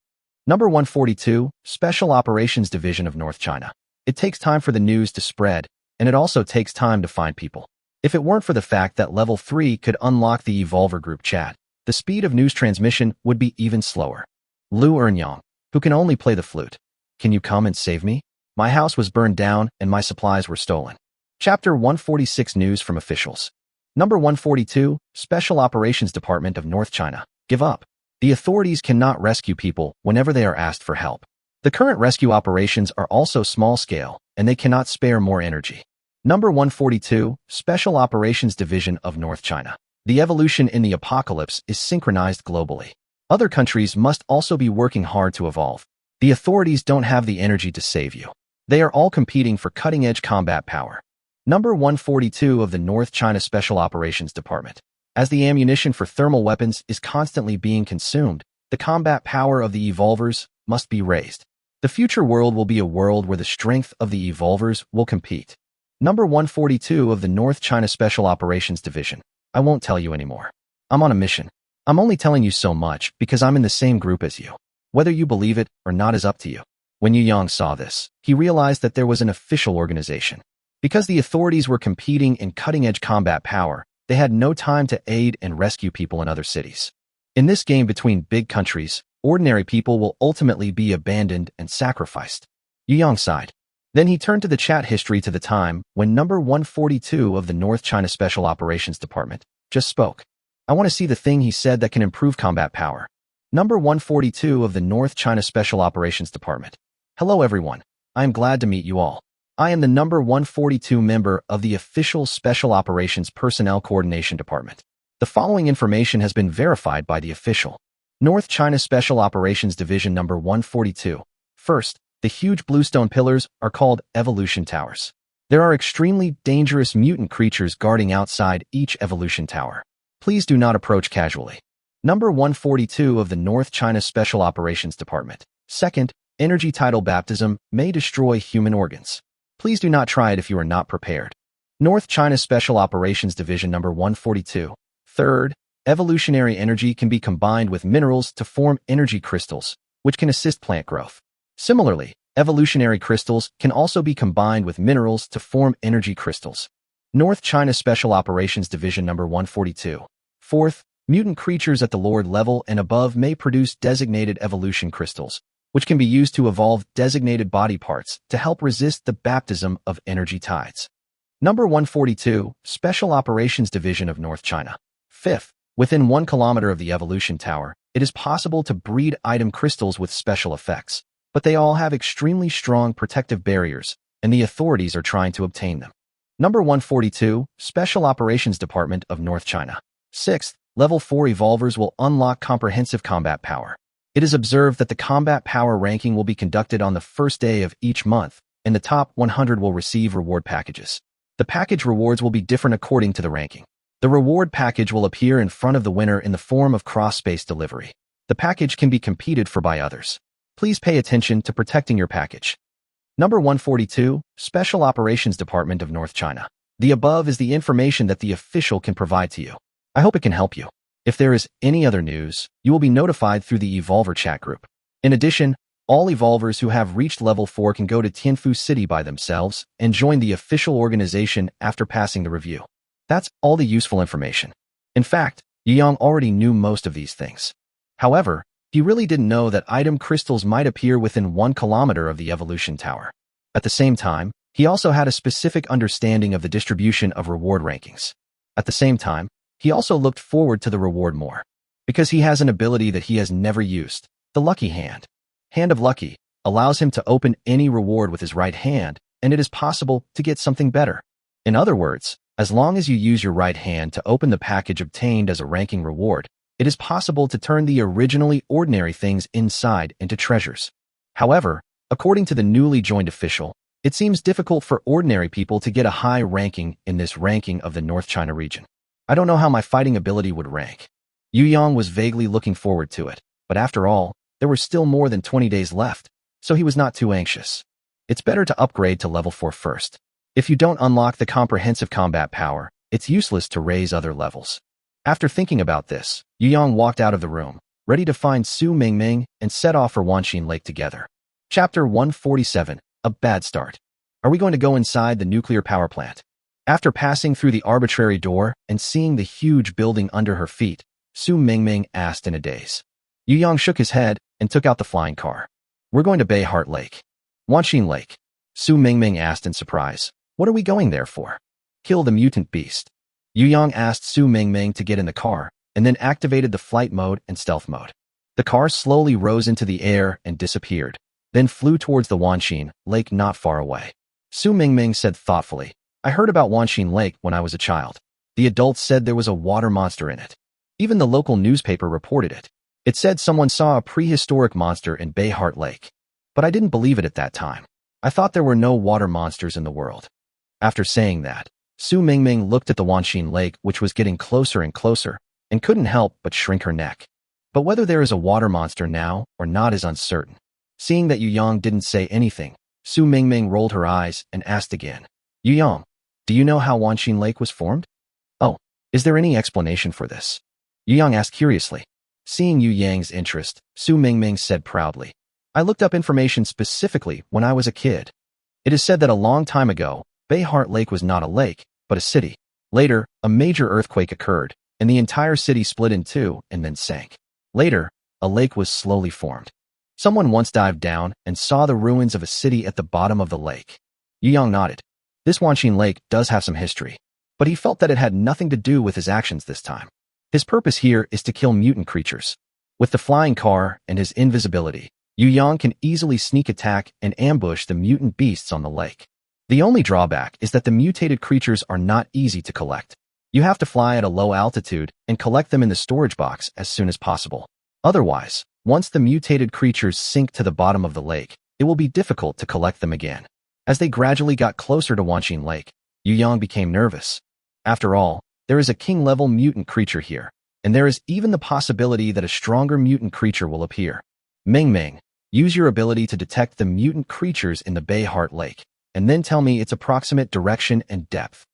Number 142, Special Operations Division of North China. It takes time for the news to spread, and it also takes time to find people. If it weren't for the fact that Level 3 could unlock the Evolver group chat, the speed of news transmission would be even slower. Liu Ernyang, who can only play the flute. Can you come and save me? My house was burned down and my supplies were stolen. Chapter 146 News from Officials. Number 142, Special Operations Department of North China. Give up. The authorities cannot rescue people whenever they are asked for help. The current rescue operations are also small-scale, and they cannot spare more energy. Number 142, Special Operations Division of North China. The evolution in the apocalypse is synchronized globally. Other countries must also be working hard to evolve. The authorities don't have the energy to save you. They are all competing for cutting-edge combat power. Number 142 of the North China Special Operations Department. As the ammunition for thermal weapons is constantly being consumed, the combat power of the evolvers must be raised. The future world will be a world where the strength of the evolvers will compete. Number 142 of the North China Special Operations Division. I won't tell you anymore. I'm on a mission. I'm only telling you so much because I'm in the same group as you. Whether you believe it or not is up to you. When Yu Yang saw this, he realized that there was an official organization. Because the authorities were competing in cutting-edge combat power, they had no time to aid and rescue people in other cities. In this game between big countries, ordinary people will ultimately be abandoned and sacrificed. Yu Yang sighed. Then he turned to the chat history to the time when number 142 of the North China Special Operations Department just spoke. I want to see the thing he said that can improve combat power. Number 142 of the North China Special Operations Department. Hello everyone. I am glad to meet you all. I am the number 142 member of the official Special Operations Personnel Coordination Department. The following information has been verified by the official North China Special Operations Division number 142. First, the huge bluestone pillars are called evolution towers. There are extremely dangerous mutant creatures guarding outside each evolution tower. Please do not approach casually. Number 142 of the North China Special Operations Department. Second, energy tidal baptism may destroy human organs. Please do not try it if you are not prepared. North China Special Operations Division number 142. Third, evolutionary energy can be combined with minerals to form energy crystals, which can assist plant growth. Similarly, evolutionary crystals can also be combined with minerals to form energy crystals. North China Special Operations Division number 142. Fourth, mutant creatures at the Lord level and above may produce designated evolution crystals, which can be used to evolve designated body parts to help resist the baptism of energy tides. Number 142, Special Operations Division of North China. Fifth, within 1 kilometer of the evolution tower, it is possible to breed item crystals with special effects, but they all have extremely strong protective barriers, and the authorities are trying to obtain them. Number 142, Special Operations Department of North China. Sixth, Level 4 evolvers will unlock comprehensive combat power. It is observed that the combat power ranking will be conducted on the first day of each month, and the top 100 will receive reward packages. The package rewards will be different according to the ranking. The reward package will appear in front of the winner in the form of cross-space delivery. The package can be competed for by others. Please pay attention to protecting your package. Number 142, Special Operations Department of North China. The above is the information that the official can provide to you. I hope it can help you. If there is any other news, you will be notified through the Evolver chat group. In addition, all evolvers who have reached level 4 can go to Tianfu City by themselves and join the official organization after passing the review. That's all the useful information. In fact, Yang already knew most of these things. However, he really didn't know that item crystals might appear within 1 kilometer of the evolution tower. At the same time, he also had a specific understanding of the distribution of reward rankings. At the same time, he also looked forward to the reward more. Because he has an ability that he has never used, the Lucky Hand. Hand of Lucky allows him to open any reward with his right hand, and it is possible to get something better. In other words, as long as you use your right hand to open the package obtained as a ranking reward, it is possible to turn the originally ordinary things inside into treasures. However, according to the newly joined official, It seems difficult for ordinary people to get a high ranking in this ranking of the North China region. I don't know how my fighting ability would rank. Yu Yang was vaguely looking forward to it, but after all, there were still more than 20 days left, so he was not too anxious. It's better to upgrade to level 4 first. If you don't unlock the comprehensive combat power, it's useless to raise other levels. After thinking about this, Yu Yang walked out of the room, ready to find Su Mingming and set off for Wanxin Lake together. Chapter 147, A Bad Start. Are we going to go inside the nuclear power plant? After passing through the arbitrary door and seeing the huge building under her feet, Su Mingming asked in a daze. Yu Yang shook his head and took out the flying car. We're going to Beihart Lake. Wanxin Lake. Su Mingming asked in surprise. What are we going there for? Kill the mutant beast. Yu Yang asked Su Mingming to get in the car, and then activated the flight mode and stealth mode. The car slowly rose into the air and disappeared, then flew towards the Wanxin Lake not far away. Su Mingming said thoughtfully, I heard about Wanxin Lake when I was a child. The adults said there was a water monster in it. Even the local newspaper reported it. It said someone saw a prehistoric monster in Beihart Lake. But I didn't believe it at that time. I thought there were no water monsters in the world. After saying that, Su Mingming looked at the Wanxin Lake, which was getting closer and closer, and couldn't help but shrink her neck. But whether there is a water monster now or not is uncertain. Seeing that Yu Yang didn't say anything, Su Mingming rolled her eyes and asked again, Yu Yang, do you know how Wanxin Lake was formed? Oh, is there any explanation for this? Yu Yang asked curiously. Seeing Yu Yang's interest, Su Mingming said proudly, I looked up information specifically when I was a kid. It is said that a long time ago, Beihart Lake was not a lake, but a city. Later, a major earthquake occurred, and the entire city split in two and then sank. Later, a lake was slowly formed. Someone once dived down and saw the ruins of a city at the bottom of the lake. Yu Yang nodded. This Wanxin Lake does have some history, but he felt that it had nothing to do with his actions this time. His purpose here is to kill mutant creatures. With the flying car and his invisibility, Yu Yang can easily sneak attack and ambush the mutant beasts on the lake. The only drawback is that the mutated creatures are not easy to collect. You have to fly at a low altitude and collect them in the storage box as soon as possible. Otherwise, once the mutated creatures sink to the bottom of the lake, it will be difficult to collect them again. As they gradually got closer to Wanxin Lake, Yu Yang became nervous. After all, there is a king-level mutant creature here, and there is even the possibility that a stronger mutant creature will appear. Ming, use your ability to detect the mutant creatures in the Beihart Lake, and then tell me its approximate direction and depth.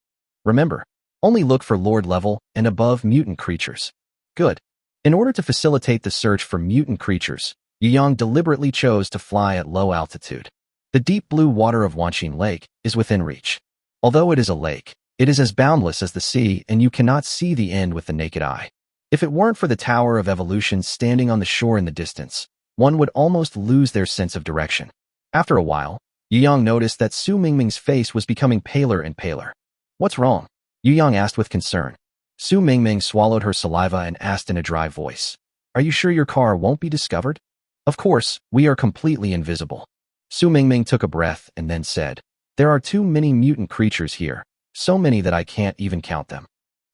Remember, only look for Lord level and above mutant creatures. Good. In order to facilitate the search for mutant creatures, Yu Yang deliberately chose to fly at low altitude. The deep blue water of Wanxin Lake is within reach. Although it is a lake, it is as boundless as the sea, and you cannot see the end with the naked eye. If it weren't for the Tower of Evolution standing on the shore in the distance, one would almost lose their sense of direction. After a while, Yu Yang noticed that Su Mingming's face was becoming paler and paler. What's wrong? Yu Yang asked with concern. Su Mingming swallowed her saliva and asked in a dry voice, Are you sure your car won't be discovered? Of course, we are completely invisible. Su Mingming took a breath and then said, There are too many mutant creatures here, so many that I can't even count them.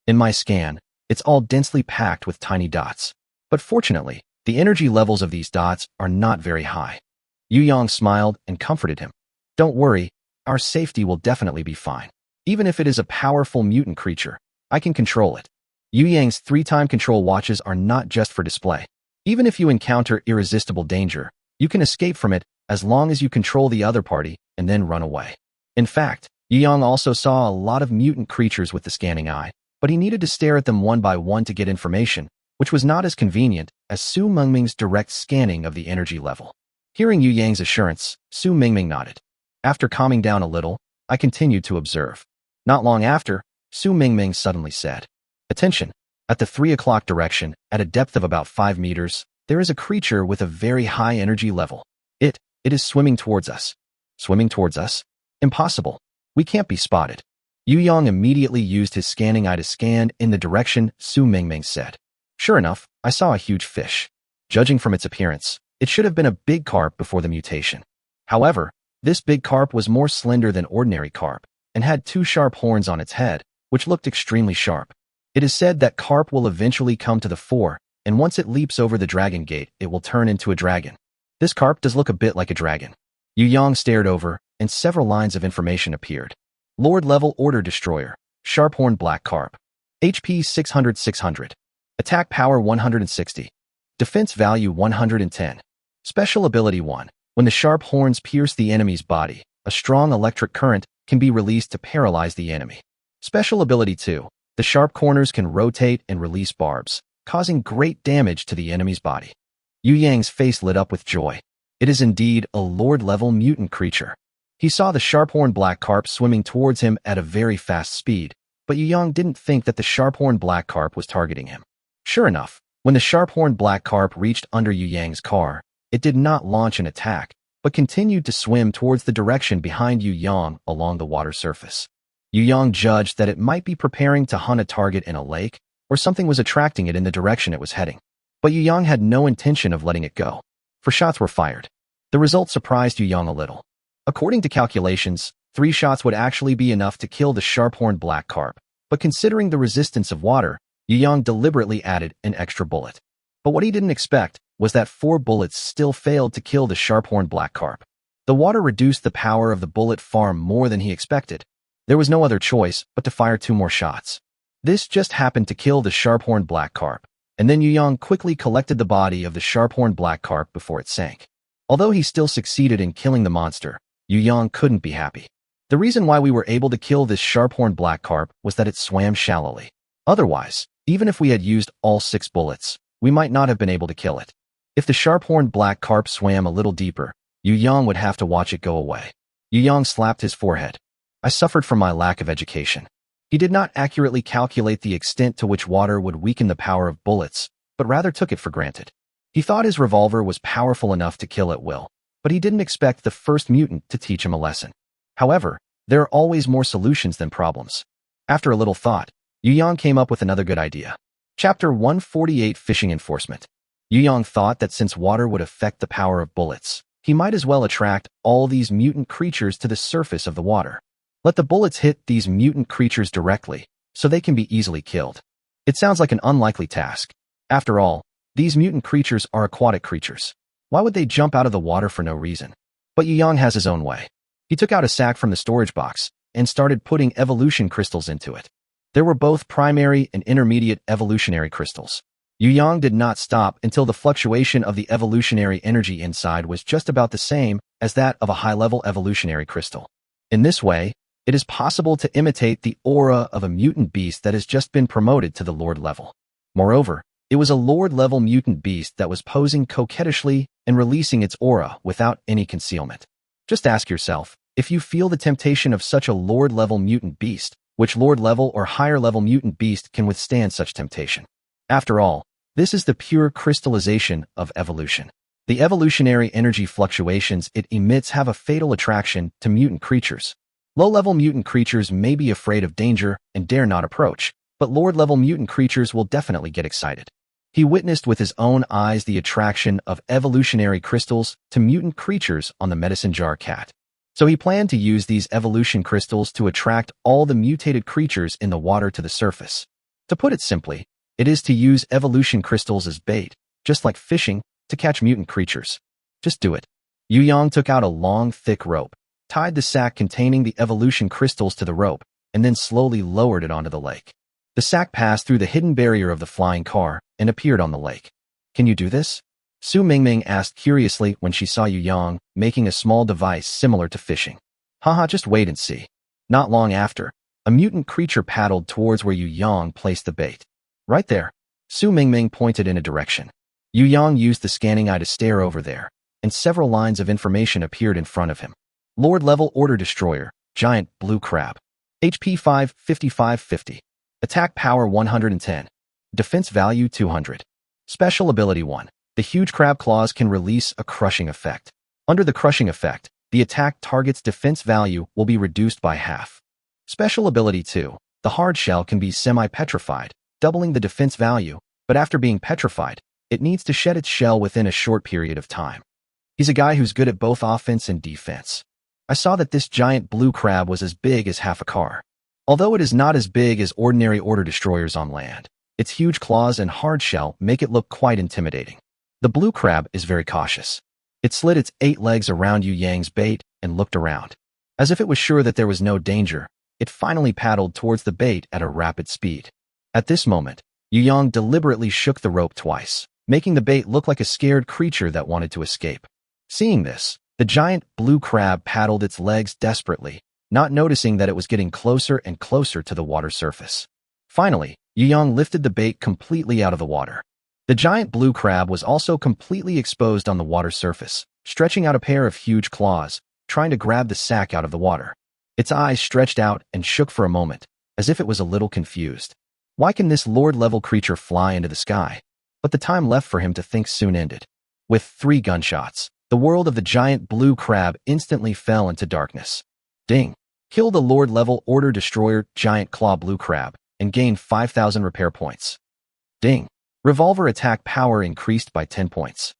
In my scan, it's all densely packed with tiny dots. But fortunately, the energy levels of these dots are not very high. Yu Yang smiled and comforted him. Don't worry, our safety will definitely be fine. Even if it is a powerful mutant creature, I can control it. Yu Yang's 3-time control watches are not just for display. Even if you encounter irresistible danger, you can escape from it as long as you control the other party and then run away. In fact, Yu Yang also saw a lot of mutant creatures with the scanning eye, but he needed to stare at them one by one to get information, which was not as convenient as Su Mingming's direct scanning of the energy level. Hearing Yu Yang's assurance, Su Mingming nodded. After calming down a little, I continued to observe. Not long after, Su Mingming suddenly said, Attention! At the 3 o'clock direction, at a depth of about 5 meters, there is a creature with a very high energy level. It is swimming towards us. Swimming towards us? Impossible. We can't be spotted. Yu Yang immediately used his scanning eye to scan in the direction Su Mingming said. Sure enough, I saw a huge fish. Judging from its appearance, it should have been a big carp before the mutation. However, this big carp was more slender than ordinary carp and had 2 sharp horns on its head, which looked extremely sharp. It is said that carp will eventually come to the fore, and once it leaps over the dragon gate, it will turn into a dragon. This carp does look a bit like a dragon. Yu Yang stared over and several lines of information appeared. Lord-level Order Destroyer, Sharp-Horned Black Carp. HP 600-600. Attack Power 160. Defense Value 110. Special Ability 1. When the sharp horns pierce the enemy's body, a strong electric current can be released to paralyze the enemy. Special Ability 2. The sharp corners can rotate and release barbs, causing great damage to the enemy's body. Yu Yang's face lit up with joy. It is indeed a Lord-level mutant creature. He saw the sharp-horned black carp swimming towards him at a very fast speed, but Yu Yang didn't think that the sharp-horned black carp was targeting him. Sure enough, when the sharp-horned black carp reached under Yu Yang's car, it did not launch an attack, but continued to swim towards the direction behind Yu Yang along the water surface. Yu Yang judged that it might be preparing to hunt a target in a lake, or something was attracting it in the direction it was heading. But Yu Yang had no intention of letting it go, for shots were fired. The result surprised Yu Yang a little. According to calculations, 3 shots would actually be enough to kill the sharp-horned black carp, but considering the resistance of water, Yu Yang deliberately added an extra bullet. But what he didn't expect was that 4 bullets still failed to kill the sharp-horned black carp. The water reduced the power of the bullet far more than he expected. There was no other choice but to fire 2 more shots. This just happened to kill the sharp-horned black carp, and then Yu Yang quickly collected the body of the sharp-horned black carp before it sank. Although he still succeeded in killing the monster, Yu Yang couldn't be happy. The reason why we were able to kill this sharp-horned black carp was that it swam shallowly. Otherwise, even if we had used all 6 bullets, we might not have been able to kill it. If the sharp-horned black carp swam a little deeper, Yu Yang would have to watch it go away. Yu Yang slapped his forehead. I suffered from my lack of education. He did not accurately calculate the extent to which water would weaken the power of bullets, but rather took it for granted. He thought his revolver was powerful enough to kill at will, but he didn't expect the first mutant to teach him a lesson. However, there are always more solutions than problems. After a little thought, Yu Yang came up with another good idea. Chapter 148 Fishing Enforcement. Yu Yang thought that since water would affect the power of bullets, he might as well attract all these mutant creatures to the surface of the water. Let the bullets hit these mutant creatures directly, so they can be easily killed. It sounds like an unlikely task. After all, these mutant creatures are aquatic creatures. Why would they jump out of the water for no reason? But Yu Yang has his own way. He took out a sack from the storage box and started putting evolution crystals into it. There were both primary and intermediate evolutionary crystals. Yu Yang did not stop until the fluctuation of the evolutionary energy inside was just about the same as that of a high-level evolutionary crystal. In this way, it is possible to imitate the aura of a mutant beast that has just been promoted to the Lord level. Moreover, it was a Lord-level mutant beast that was posing coquettishly and releasing its aura without any concealment. Just ask yourself, if you feel the temptation of such a Lord-level mutant beast, which Lord-level or higher-level mutant beast can withstand such temptation? After all, this is the pure crystallization of evolution. The evolutionary energy fluctuations it emits have a fatal attraction to mutant creatures. Low-level mutant creatures may be afraid of danger and dare not approach, but Lord-level mutant creatures will definitely get excited. He witnessed with his own eyes the attraction of evolutionary crystals to mutant creatures on the medicine jar cat. So he planned to use these evolution crystals to attract all the mutated creatures in the water to the surface. To put it simply, it is to use evolution crystals as bait, just like fishing, to catch mutant creatures. Just do it. Yu Yang took out a long, thick rope, tied the sack containing the evolution crystals to the rope, and then slowly lowered it onto the lake. The sack passed through the hidden barrier of the flying car and appeared on the lake. Can you do this? Su Mingming asked curiously when she saw Yu Yang making a small device similar to fishing. Haha, just wait and see. Not long after, a mutant creature paddled towards where Yu Yang placed the bait. Right there. Su Mingming pointed in a direction. Yu Yang used the scanning eye to stare over there, and several lines of information appeared in front of him. Lord-level Order Destroyer, Giant Blue Crab. HP 55550. Attack Power 110. Defense Value 200. Special Ability 1. The huge crab claws can release a crushing effect. Under the crushing effect, the attack target's defense value will be reduced by half. Special Ability 2. The hard shell can be semi-petrified, doubling the defense value, but after being petrified, it needs to shed its shell within a short period of time. He's a guy who's good at both offense and defense. I saw that this giant blue crab was as big as half a car. Although it is not as big as ordinary Order Destroyers on land, its huge claws and hard shell make it look quite intimidating. The blue crab is very cautious. It slid its 8 legs around Yu Yang's bait and looked around. As if it was sure that there was no danger, it finally paddled towards the bait at a rapid speed. At this moment, Yang deliberately shook the rope twice, making the bait look like a scared creature that wanted to escape. Seeing this, the giant blue crab paddled its legs desperately, not noticing that it was getting closer and closer to the water surface. Finally, Yang lifted the bait completely out of the water. The giant blue crab was also completely exposed on the water surface, stretching out a pair of huge claws, trying to grab the sack out of the water. Its eyes stretched out and shook for a moment, as if it was a little confused. Why can this lord-level creature fly into the sky? But the time left for him to think soon ended. With 3 gunshots, the world of the giant blue crab instantly fell into darkness. Ding! Kill the lord-level Order Destroyer giant claw blue crab and gain 5,000 repair points. Ding! Revolver attack power increased by 10 points.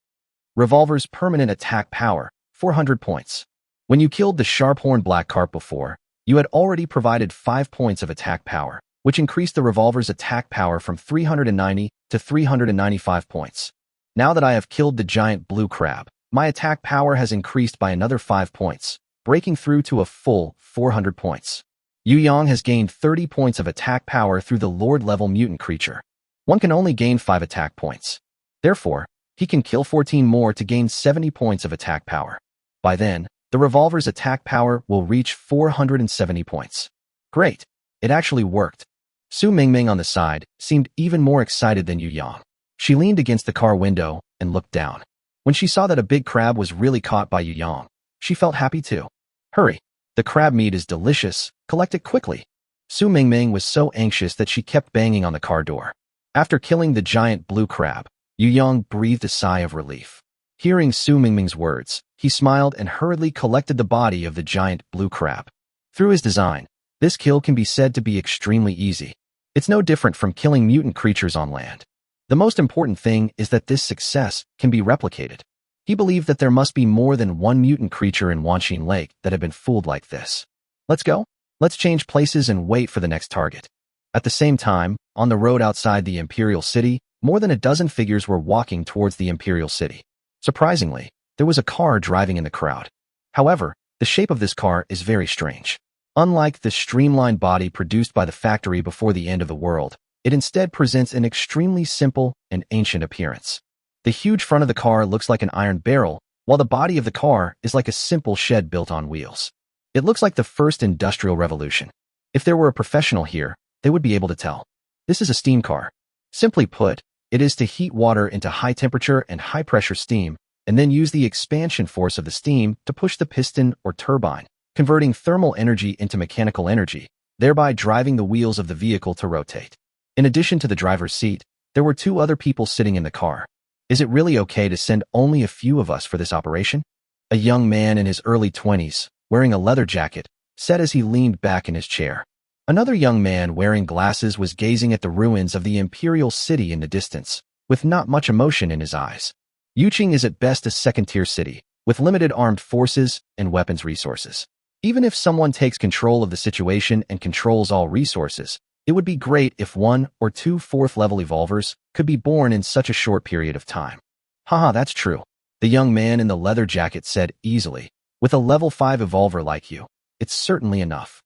Revolver's permanent attack power, 400 points. When you killed the sharp-horned black carp before, you had already provided 5 points of attack power, which increased the revolver's attack power from 390 to 395 points. Now that I have killed the giant blue crab, my attack power has increased by another 5 points, breaking through to a full 400 points. Yu Yang has gained 30 points of attack power through the lord-level mutant creature. One can only gain 5 attack points. Therefore, he can kill 14 more to gain 70 points of attack power. By then, the revolver's attack power will reach 470 points. Great! It actually worked. Su Mingming on the side seemed even more excited than Yu Yang. She leaned against the car window and looked down. When she saw that a big crab was really caught by Yu Yang, she felt happy too. Hurry! The crab meat is delicious. Collect it quickly. Su Mingming was so anxious that she kept banging on the car door. After killing the giant blue crab, Yu Yang breathed a sigh of relief. Hearing Su Mingming's words, he smiled and hurriedly collected the body of the giant blue crab. Through his design, this kill can be said to be extremely easy. It's no different from killing mutant creatures on land. The most important thing is that this success can be replicated. He believed that there must be more than one mutant creature in Wanqing Lake that had been fooled like this. Let's go. Let's change places and wait for the next target. At the same time, on the road outside the Imperial City, more than a dozen figures were walking towards the Imperial City. Surprisingly, there was a car driving in the crowd. However, the shape of this car is very strange. Unlike the streamlined body produced by the factory before the end of the world, it instead presents an extremely simple and ancient appearance. The huge front of the car looks like an iron barrel, while the body of the car is like a simple shed built on wheels. It looks like the first industrial revolution. If there were a professional here, they would be able to tell. This is a steam car. Simply put, it is to heat water into high temperature and high pressure steam, and then use the expansion force of the steam to push the piston or turbine, converting thermal energy into mechanical energy, thereby driving the wheels of the vehicle to rotate. In addition to the driver's seat, there were 2 other people sitting in the car. Is it really okay to send only a few of us for this operation? A young man in his early 20s, wearing a leather jacket, said as he leaned back in his chair. Another young man wearing glasses was gazing at the ruins of the Imperial City in the distance, with not much emotion in his eyes. Yuqing is at best a second-tier city, with limited armed forces and weapons resources. Even if someone takes control of the situation and controls all resources, it would be great if 1 or 2 4th-level evolvers could be born in such a short period of time. Haha, that's true, the young man in the leather jacket said easily. With a level 5 evolver like you, it's certainly enough.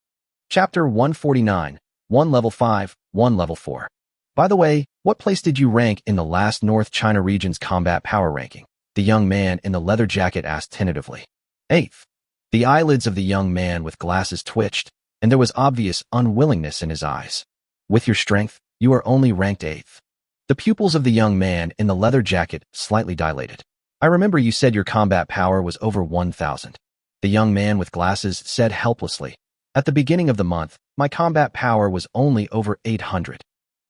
Chapter 149, 1 level 5, 1 level 4. By the way, what place did you rank in the last North China region's combat power ranking? The young man in the leather jacket asked tentatively. 8th. The eyelids of the young man with glasses twitched, and there was obvious unwillingness in his eyes. With your strength, you are only ranked 8th. The pupils of the young man in the leather jacket slightly dilated. I remember you said your combat power was over 1,000. The young man with glasses said helplessly. At the beginning of the month, my combat power was only over 800.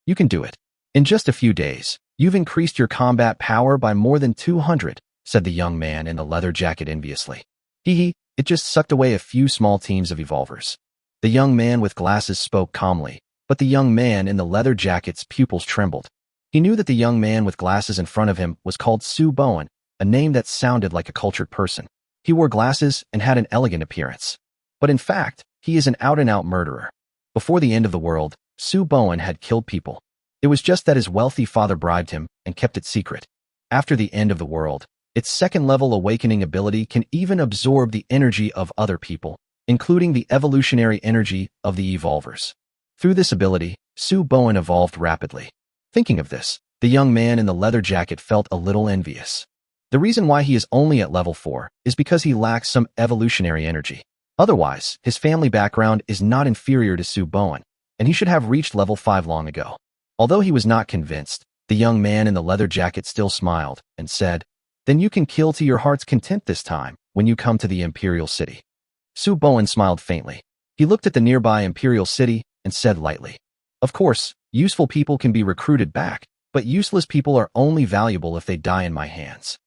You can do it. In just a few days, you've increased your combat power by more than 200, said the young man in the leather jacket enviously. Hee, it just sucked away a few small teams of evolvers. The young man with glasses spoke calmly, but the young man in the leather jacket's pupils trembled. He knew that the young man with glasses in front of him was called Su Bowen, a name that sounded like a cultured person. He wore glasses and had an elegant appearance. But in fact, he is an out-and-out murderer. Before the end of the world, Su Bowen had killed people. It was just that his wealthy father bribed him and kept it secret. After the end of the world, its second-level awakening ability can even absorb the energy of other people, including the evolutionary energy of the evolvers. Through this ability, Su Bowen evolved rapidly. Thinking of this, the young man in the leather jacket felt a little envious. The reason why he is only at level 4 is because he lacks some evolutionary energy. Otherwise, his family background is not inferior to Su Bowen, and he should have reached level 5 long ago. Although he was not convinced, the young man in the leather jacket still smiled and said, "Then you can kill to your heart's content this time when you come to the Imperial City." Su Bowen smiled faintly. He looked at the nearby Imperial City and said lightly, "Of course, useful people can be recruited back, but useless people are only valuable if they die in my hands."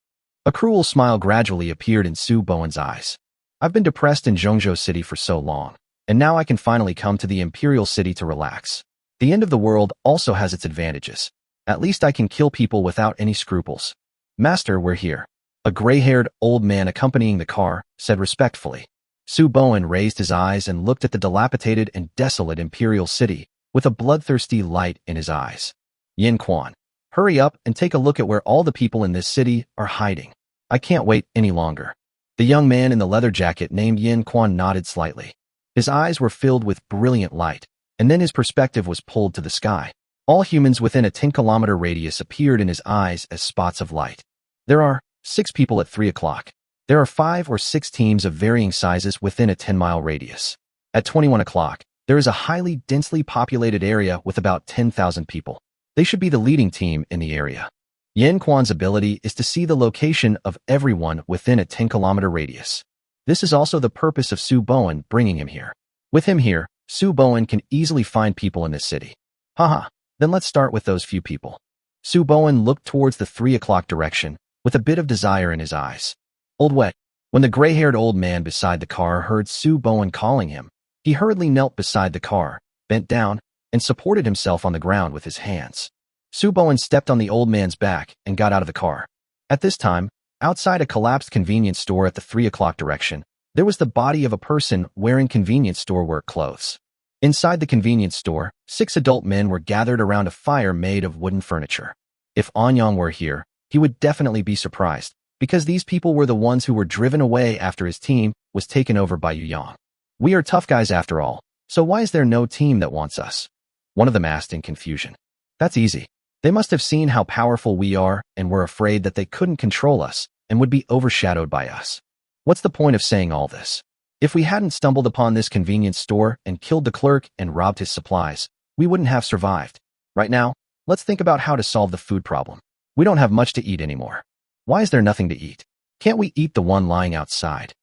A cruel smile gradually appeared in Su Bowen's eyes. "I've been depressed in Zhongzhou City for so long, and now I can finally come to the Imperial City to relax. The end of the world also has its advantages. At least I can kill people without any scruples." "Master, we're here." A gray-haired old man accompanying the car said respectfully. Su Bowen raised his eyes and looked at the dilapidated and desolate Imperial City with a bloodthirsty light in his eyes. "Yin Quan, hurry up and take a look at where all the people in this city are hiding. I can't wait any longer." The young man in the leather jacket named Yin Quan nodded slightly. His eyes were filled with brilliant light, and then his perspective was pulled to the sky. All humans within a 10-kilometer radius appeared in his eyes as spots of light. There are 6 people at 3 o'clock. There are 5 or 6 teams of varying sizes within a 10-mile radius. At 21 o'clock, there is a highly densely populated area with about 10,000 people. They should be the leading team in the area. Yin Quan's ability is to see the location of everyone within a 10-kilometer radius. This is also the purpose of Su Bowen bringing him here. With him here, Su Bowen can easily find people in this city. Haha, then let's start with those few people. Su Bowen looked towards the 3 o'clock direction with a bit of desire in his eyes. "Old Wet." When the gray-haired old man beside the car heard Su Bowen calling him, he hurriedly knelt beside the car, bent down, and supported himself on the ground with his hands. Su Bowen stepped on the old man's back and got out of the car. At this time, outside a collapsed convenience store at the 3 o'clock direction, there was the body of a person wearing convenience store work clothes. Inside the convenience store, 6 adult men were gathered around a fire made of wooden furniture. If Anyang were here, he would definitely be surprised, because these people were the ones who were driven away after his team was taken over by Yu Yang. "We are tough guys after all, so why is there no team that wants us?" one of them asked in confusion. "That's easy. They must have seen how powerful we are and were afraid that they couldn't control us and would be overshadowed by us. What's the point of saying all this? If we hadn't stumbled upon this convenience store and killed the clerk and robbed his supplies, we wouldn't have survived. Right now, let's think about how to solve the food problem. We don't have much to eat anymore. Why is there nothing to eat? Can't we eat the one lying outside?"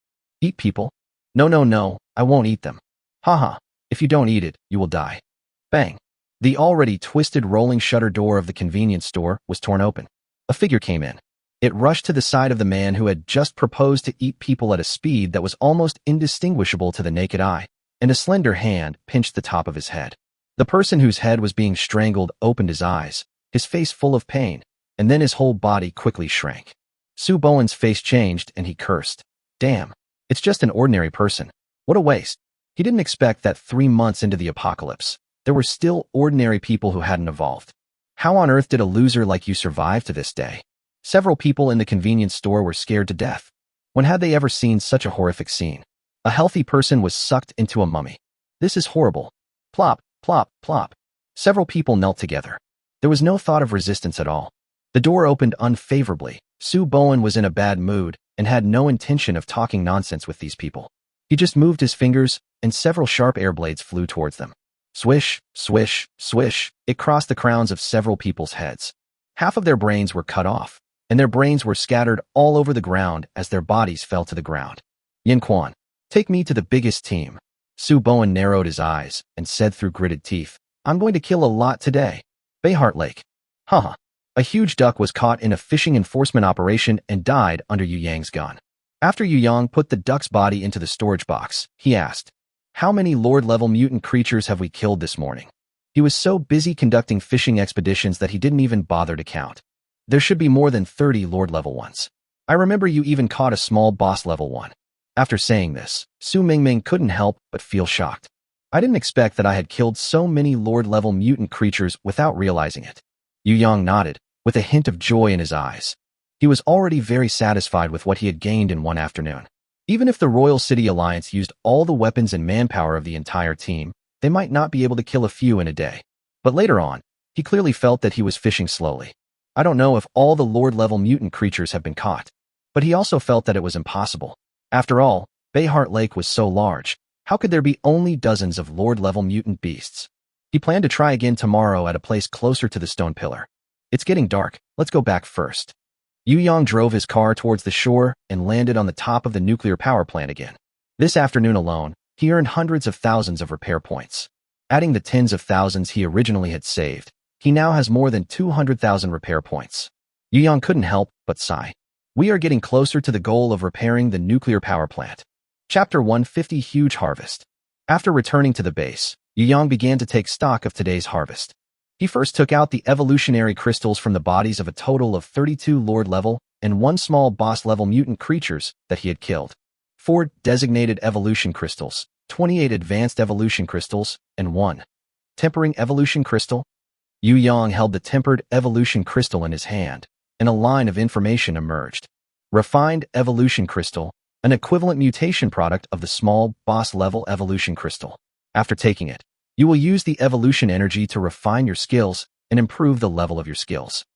"Eat people? No, I won't eat them. Haha, if you don't eat it, you will die." Bang! The already twisted rolling shutter door of the convenience store was torn open. A figure came in. It rushed to the side of the man who had just proposed to eat people at a speed that was almost indistinguishable to the naked eye, and a slender hand pinched the top of his head. The person whose head was being strangled opened his eyes, his face full of pain, and then his whole body quickly shrank. Su Bowen's face changed and he cursed. "Damn, it's just an ordinary person. What a waste." He didn't expect that 3 months into the apocalypse, there were still ordinary people who hadn't evolved. How on earth did a loser like you survive to this day? Several people in the convenience store were scared to death. When had they ever seen such a horrific scene? A healthy person was sucked into a mummy. This is horrible. Plop, plop, plop. Several people knelt together. There was no thought of resistance at all. The door opened unfavorably. Su Bowen was in a bad mood and had no intention of talking nonsense with these people. He just moved his fingers, and several sharp air blades flew towards them. Swish, swish, swish, it crossed the crowns of several people's heads. Half of their brains were cut off, and their brains were scattered all over the ground as their bodies fell to the ground. "Yin Quan, take me to the biggest team." Su Bowen narrowed his eyes and said through gritted teeth, "I'm going to kill a lot today." Bayheart Lake. Haha. A huge duck was caught in a fishing enforcement operation and died under Yu Yang's gun. After Yu Yang put the duck's body into the storage box, he asked, "How many Lord-level mutant creatures have we killed this morning?" He was so busy conducting fishing expeditions that he didn't even bother to count. There should be more than 30 Lord-level ones. I remember you even caught a small boss-level one. After saying this, Su Mingming couldn't help but feel shocked. I didn't expect that I had killed so many Lord-level mutant creatures without realizing it. Yu Yang nodded, with a hint of joy in his eyes. He was already very satisfied with what he had gained in one afternoon. Even if the Royal City Alliance used all the weapons and manpower of the entire team, they might not be able to kill a few in a day. But later on, he clearly felt that he was fishing slowly. I don't know if all the Lord-level mutant creatures have been caught, but he also felt that it was impossible. After all, Bayheart Lake was so large. How could there be only dozens of Lord-level mutant beasts? He planned to try again tomorrow at a place closer to the stone pillar. It's getting dark. Let's go back first. Yu Yang drove his car towards the shore and landed on the top of the nuclear power plant again. This afternoon alone, he earned hundreds of thousands of repair points. Adding the tens of thousands he originally had saved, he now has more than 200,000 repair points. Yu Yang couldn't help but sigh. We are getting closer to the goal of repairing the nuclear power plant. Chapter 150 Huge Harvest. After returning to the base, Yu Yang began to take stock of today's harvest. He first took out the evolutionary crystals from the bodies of a total of 32 Lord-level and 1 small boss-level mutant creatures that he had killed. 4 designated evolution crystals, 28 advanced evolution crystals, and 1 tempering evolution crystal. Yu Yang held the tempered evolution crystal in his hand, and a line of information emerged. Refined evolution crystal, an equivalent mutation product of the small boss-level evolution crystal. After taking it, you will use the evolution energy to refine your skills and improve the level of your skills.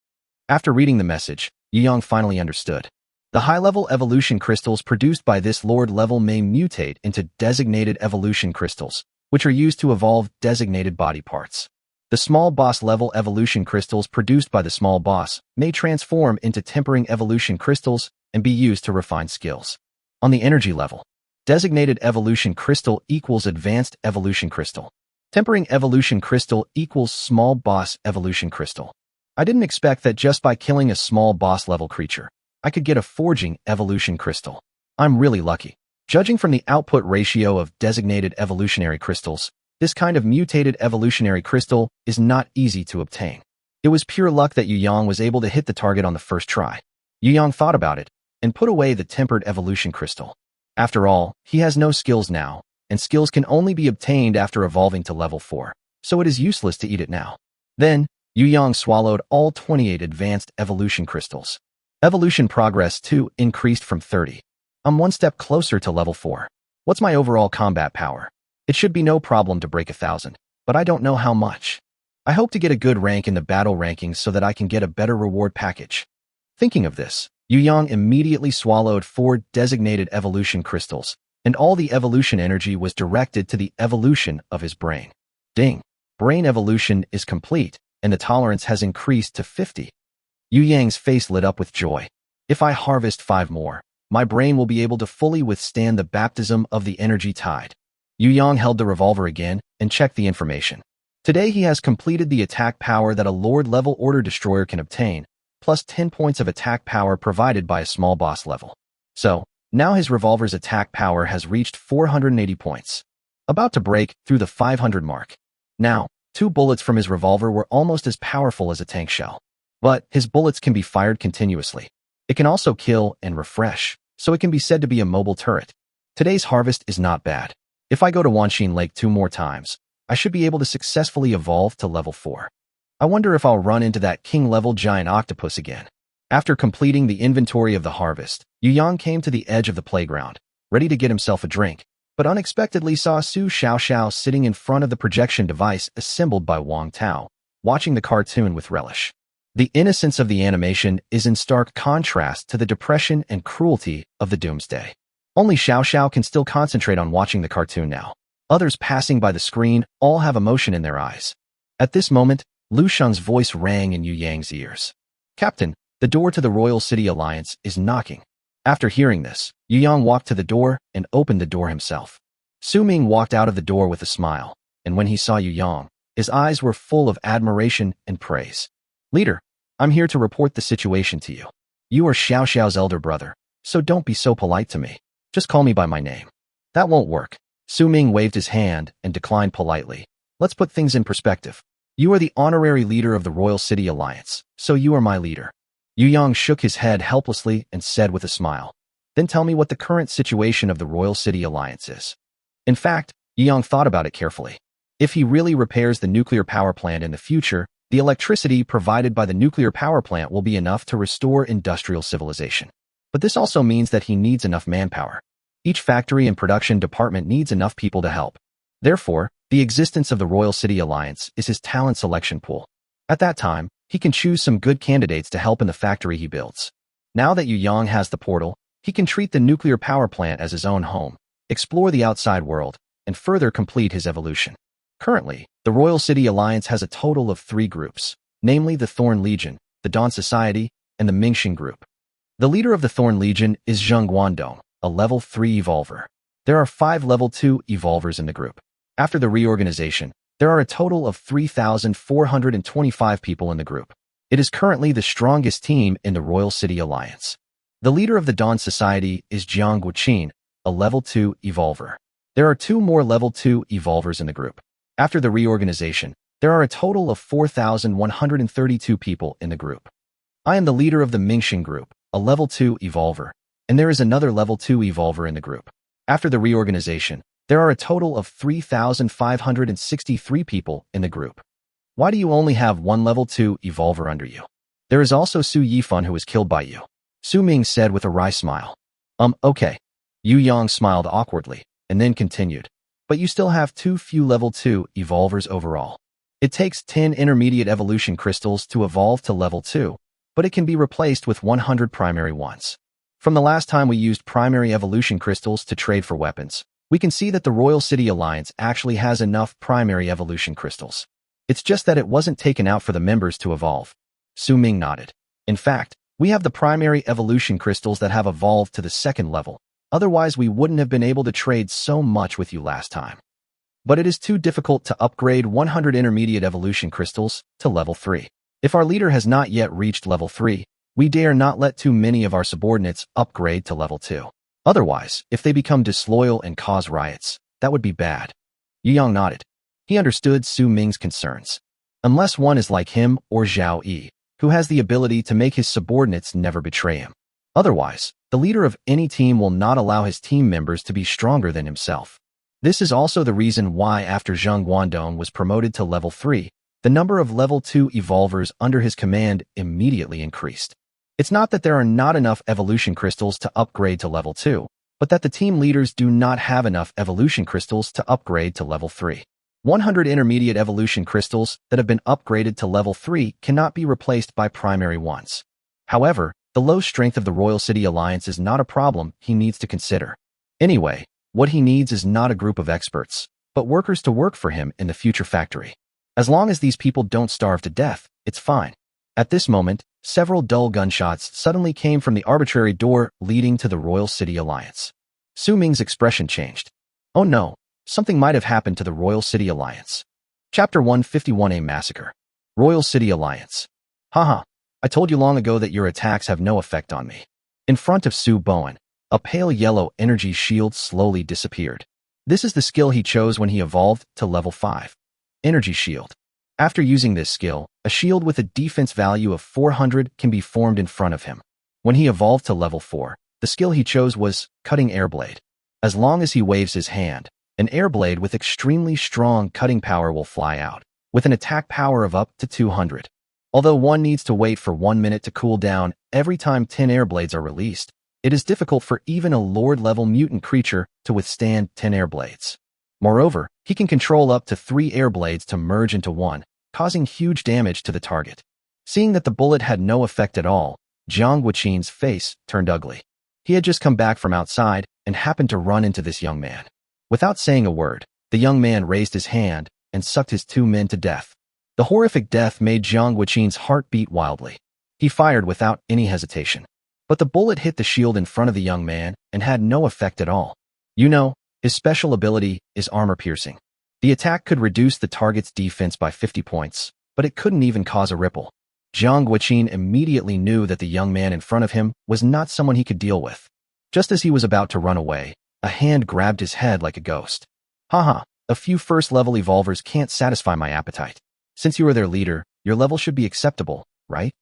After reading the message, Yu Yang finally understood. The high-level evolution crystals produced by this Lord level may mutate into designated evolution crystals, which are used to evolve designated body parts. The small boss level evolution crystals produced by the small boss may transform into tempering evolution crystals and be used to refine skills. On the energy level, designated evolution crystal equals advanced evolution crystal. Tempering evolution crystal equals small boss evolution crystal. I didn't expect that just by killing a small boss level creature, I could get a forging evolution crystal. I'm really lucky. Judging from the output ratio of designated evolutionary crystals, this kind of mutated evolutionary crystal is not easy to obtain. It was pure luck that Yu Yang was able to hit the target on the first try. Yu Yang thought about it and put away the tempered evolution crystal. After all, he has no skills now, and skills can only be obtained after evolving to level 4, so it is useless to eat it now. Then, Yu Yang swallowed all 28 advanced evolution crystals. Evolution progress 2 increased from 30. I'm 1 step closer to level 4. What's my overall combat power? It should be no problem to break 1,000, but I don't know how much. I hope to get a good rank in the battle rankings so that I can get a better reward package. Thinking of this, Yu Yang immediately swallowed 4 designated evolution crystals, and all the evolution energy was directed to the evolution of his brain. Ding! Brain evolution is complete, and the tolerance has increased to 50. Yu Yang's face lit up with joy. If I harvest 5 more, my brain will be able to fully withstand the baptism of the energy tide. Yu Yang held the revolver again and checked the information. Today he has completed the attack power that a Lord-level order destroyer can obtain, plus 10 points of attack power provided by a small boss level. So, now his revolver's attack power has reached 480 points. About to break through the 500 mark. Now, 2 bullets from his revolver were almost as powerful as a tank shell. But his bullets can be fired continuously. It can also kill and refresh, so it can be said to be a mobile turret. Today's harvest is not bad. If I go to Wanshin Lake 2 more times, I should be able to successfully evolve to level 4. I wonder if I'll run into that king-level giant octopus again. After completing the inventory of the harvest, Yu Yang came to the edge of the playground, ready to get himself a drink, but unexpectedly saw Su Xiaoxiao sitting in front of the projection device assembled by Wang Tao, watching the cartoon with relish. The innocence of the animation is in stark contrast to the depression and cruelty of the Doomsday. Only Xiaoxiao can still concentrate on watching the cartoon now. Others passing by the screen all have emotion in their eyes. At this moment, Lu Shun's voice rang in Yu Yang's ears. Captain, the door to the Royal City Alliance is knocking. After hearing this, Yu Yang walked to the door and opened the door himself. Su Ming walked out of the door with a smile, and when he saw Yu Yang, his eyes were full of admiration and praise. Leader, I'm here to report the situation to you. You are Xiao Xiao's elder brother, so don't be so polite to me. Just call me by my name. That won't work. Su Ming waved his hand and declined politely. Let's put things in perspective. You are the honorary leader of the Royal City Alliance, so you are my leader. Yu Yang shook his head helplessly and said with a smile, Then tell me what the current situation of the Royal City Alliance is. In fact, Yu Yang thought about it carefully. If he really repairs the nuclear power plant in the future, the electricity provided by the nuclear power plant will be enough to restore industrial civilization. But this also means that he needs enough manpower. Each factory and production department needs enough people to help. Therefore, the existence of the Royal City Alliance is his talent selection pool. At that time, he can choose some good candidates to help in the factory he builds. Now that Yu Yang has the portal, he can treat the nuclear power plant as his own home, explore the outside world, and further complete his evolution. Currently, the Royal City Alliance has a total of 3 groups, namely the Thorn Legion, the Dawn Society, and the Mingxing Group. The leader of the Thorn Legion is Zheng Guandong, a level 3 evolver. There are 5 level 2 evolvers in the group. After the reorganization, there are a total of 3,425 people in the group. It is currently the strongest team in the Royal City Alliance. The leader of the Dawn Society is Jiang Guqin, a level 2 evolver. There are 2 more level 2 evolvers in the group. After the reorganization, there are a total of 4,132 people in the group. I am the leader of the Mingxing Group, a level 2 evolver, and there is another level 2 evolver in the group. After the reorganization, there are a total of 3,563 people in the group. Why do you only have 1 level 2 evolver under you? There is also Su Yifan who was killed by you, Su Ming said with a wry smile. Okay. Yu Yang smiled awkwardly, and then continued. But you still have too few level 2 evolvers overall. It takes 10 intermediate evolution crystals to evolve to level 2, but it can be replaced with 100 primary ones. From the last time we used primary evolution crystals to trade for weapons, we can see that the Royal City Alliance actually has enough primary evolution crystals. It's just that it wasn't taken out for the members to evolve. Su Ming nodded. In fact, we have the primary evolution crystals that have evolved to the 2nd level. Otherwise, we wouldn't have been able to trade so much with you last time. But it is too difficult to upgrade 100 intermediate evolution crystals to level 3. If our leader has not yet reached level 3, we dare not let too many of our subordinates upgrade to level 2. Otherwise, if they become disloyal and cause riots, that would be bad. Yu Yang nodded. He understood Su Ming's concerns. Unless one is like him or Zhao Yi, who has the ability to make his subordinates never betray him. Otherwise, the leader of any team will not allow his team members to be stronger than himself. This is also the reason why after Zheng Guandong was promoted to level 3, the number of level 2 evolvers under his command immediately increased. It's not that there are not enough evolution crystals to upgrade to level 2, but that the team leaders do not have enough evolution crystals to upgrade to level 3. 100 intermediate evolution crystals that have been upgraded to level 3 cannot be replaced by primary ones. However, the low strength of the Royal City Alliance is not a problem he needs to consider. Anyway, what he needs is not a group of experts, but workers to work for him in the future factory. As long as these people don't starve to death, it's fine. At this moment, several dull gunshots suddenly came from the arbitrary door leading to the Royal City Alliance. Su Ming's expression changed. Oh no, something might have happened to the Royal City Alliance. Chapter 151A Massacre. Royal City Alliance. Haha, I told you long ago that your attacks have no effect on me. In front of Su Bowen, a pale yellow energy shield slowly disappeared. This is the skill he chose when he evolved to level 5. Energy Shield. After using this skill, a shield with a defense value of 400 can be formed in front of him. When he evolved to level 4, the skill he chose was Cutting Air Blade. As long as he waves his hand, an air blade with extremely strong cutting power will fly out, with an attack power of up to 200. Although one needs to wait for 1 minute to cool down every time 10 air blades are released, it is difficult for even a Lord-level mutant creature to withstand 10 air blades. Moreover, he can control up to 3 air blades to merge into one, causing huge damage to the target. Seeing that the bullet had no effect at all, Jiang Guqin's face turned ugly. He had just come back from outside and happened to run into this young man. Without saying a word, the young man raised his hand and sucked his 2 men to death. The horrific death made Jiang Guqin's heart beat wildly. He fired without any hesitation. But the bullet hit the shield in front of the young man and had no effect at all. You know, his special ability is armor piercing. The attack could reduce the target's defense by 50 points, but it couldn't even cause a ripple. Jiang Guqin immediately knew that the young man in front of him was not someone he could deal with. Just as he was about to run away, a hand grabbed his head like a ghost. Haha, a few first-level evolvers can't satisfy my appetite. Since you are their leader, your level should be acceptable, right?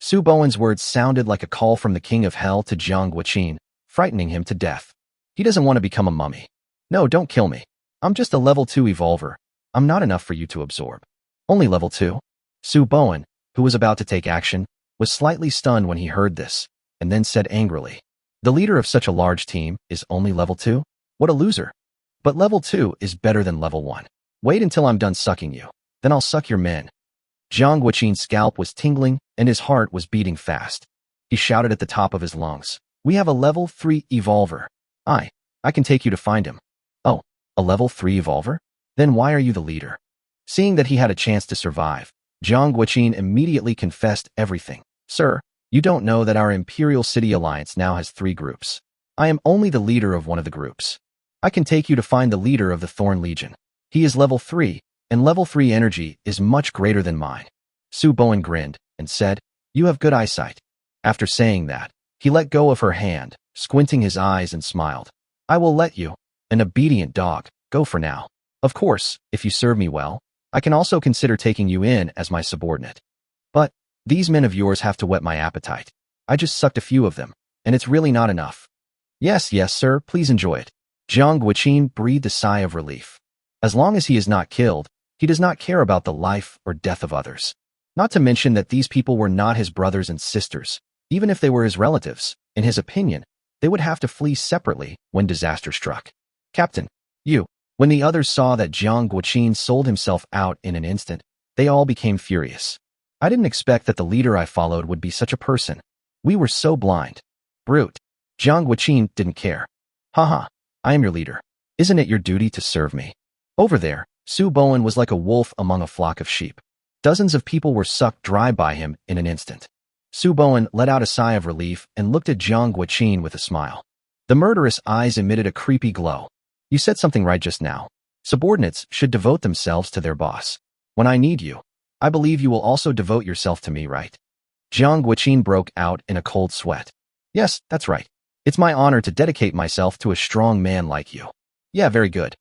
Su Bowen's words sounded like a call from the King of Hell to Jiang Guqin, frightening him to death. He doesn't want to become a mummy. No, don't kill me. I'm just a level 2 evolver. I'm not enough for you to absorb. Only level 2? Su Bowen, who was about to take action, was slightly stunned when he heard this, and then said angrily, The leader of such a large team is only level 2? What a loser. But level 2 is better than level 1. Wait until I'm done sucking you. Then I'll suck your men. Jiang Guoqin's scalp was tingling and his heart was beating fast. He shouted at the top of his lungs, "We have a level 3 evolver. I can take you to find him." "Oh, a level 3 evolver? Then why are you the leader?" Seeing that he had a chance to survive, Jiang Guoqin immediately confessed everything. "Sir, you don't know that our Imperial City Alliance now has 3 groups. I am only the leader of one of the groups. I can take you to find the leader of the Thorn Legion. He is level 3, and level 3 energy is much greater than mine." Su Bowen grinned and said, "You have good eyesight." After saying that, he let go of her hand, squinting his eyes and smiled. "I will let you, an obedient dog, go for now. Of course, if you serve me well, I can also consider taking you in as my subordinate. But these men of yours have to whet my appetite. I just sucked a few of them, and it's really not enough." Yes, sir, please enjoy it." Jiang Guoqin breathed a sigh of relief. As long as he is not killed, he does not care about the life or death of others. Not to mention that these people were not his brothers and sisters. Even if they were his relatives, in his opinion, they would have to flee separately when disaster struck. "Captain, you." When the others saw that Jiang Guoqin sold himself out in an instant, they all became furious. "I didn't expect that the leader I followed would be such a person. We were so blind." "Brute." Jiang Guoqin didn't care. "Haha, I am your leader. Isn't it your duty to serve me?" Over there, Su Bowen was like a wolf among a flock of sheep. Dozens of people were sucked dry by him in an instant. Su Bowen let out a sigh of relief and looked at Jiang Guoqin with a smile. The murderous eyes emitted a creepy glow. "You said something right just now. Subordinates should devote themselves to their boss. When I need you, I believe you will also devote yourself to me, right?" Jiang Guoqin broke out in a cold sweat. "Yes, that's right. It's my honor to dedicate myself to a strong man like you." "Yeah, very good."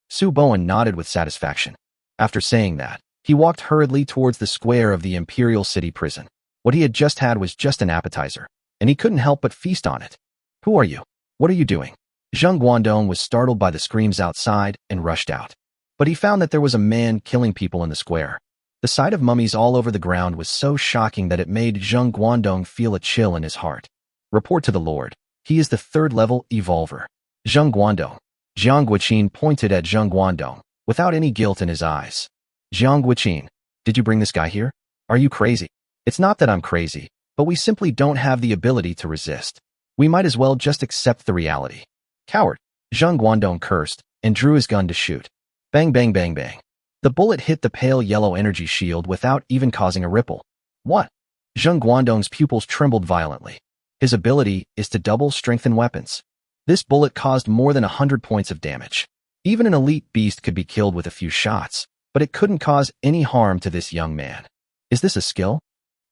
Su Bowen nodded with satisfaction. After saying that, he walked hurriedly towards the square of the Imperial City prison. What he had just had was just an appetizer, and he couldn't help but feast on it. "Who are you? What are you doing?" Zheng Guangdong was startled by the screams outside and rushed out. But he found that there was a man killing people in the square. The sight of mummies all over the ground was so shocking that it made Zheng Guangdong feel a chill in his heart. "Report to the Lord. He is the 3rd level evolver." Zheng Guangdong. Jiang Guoqin pointed at Zheng Guangdong, without any guilt in his eyes. "Jiang Guoqin, did you bring this guy here? Are you crazy?" "It's not that I'm crazy, but we simply don't have the ability to resist. We might as well just accept the reality." "Coward." Zheng Guangdong cursed and drew his gun to shoot. Bang, bang, bang, bang. The bullet hit the pale yellow energy shield without even causing a ripple. "What?" Zheng Guangdong's pupils trembled violently. His ability is to double strengthen weapons. This bullet caused more than 100 points of damage. Even an elite beast could be killed with a few shots, but it couldn't cause any harm to this young man. Is this a skill?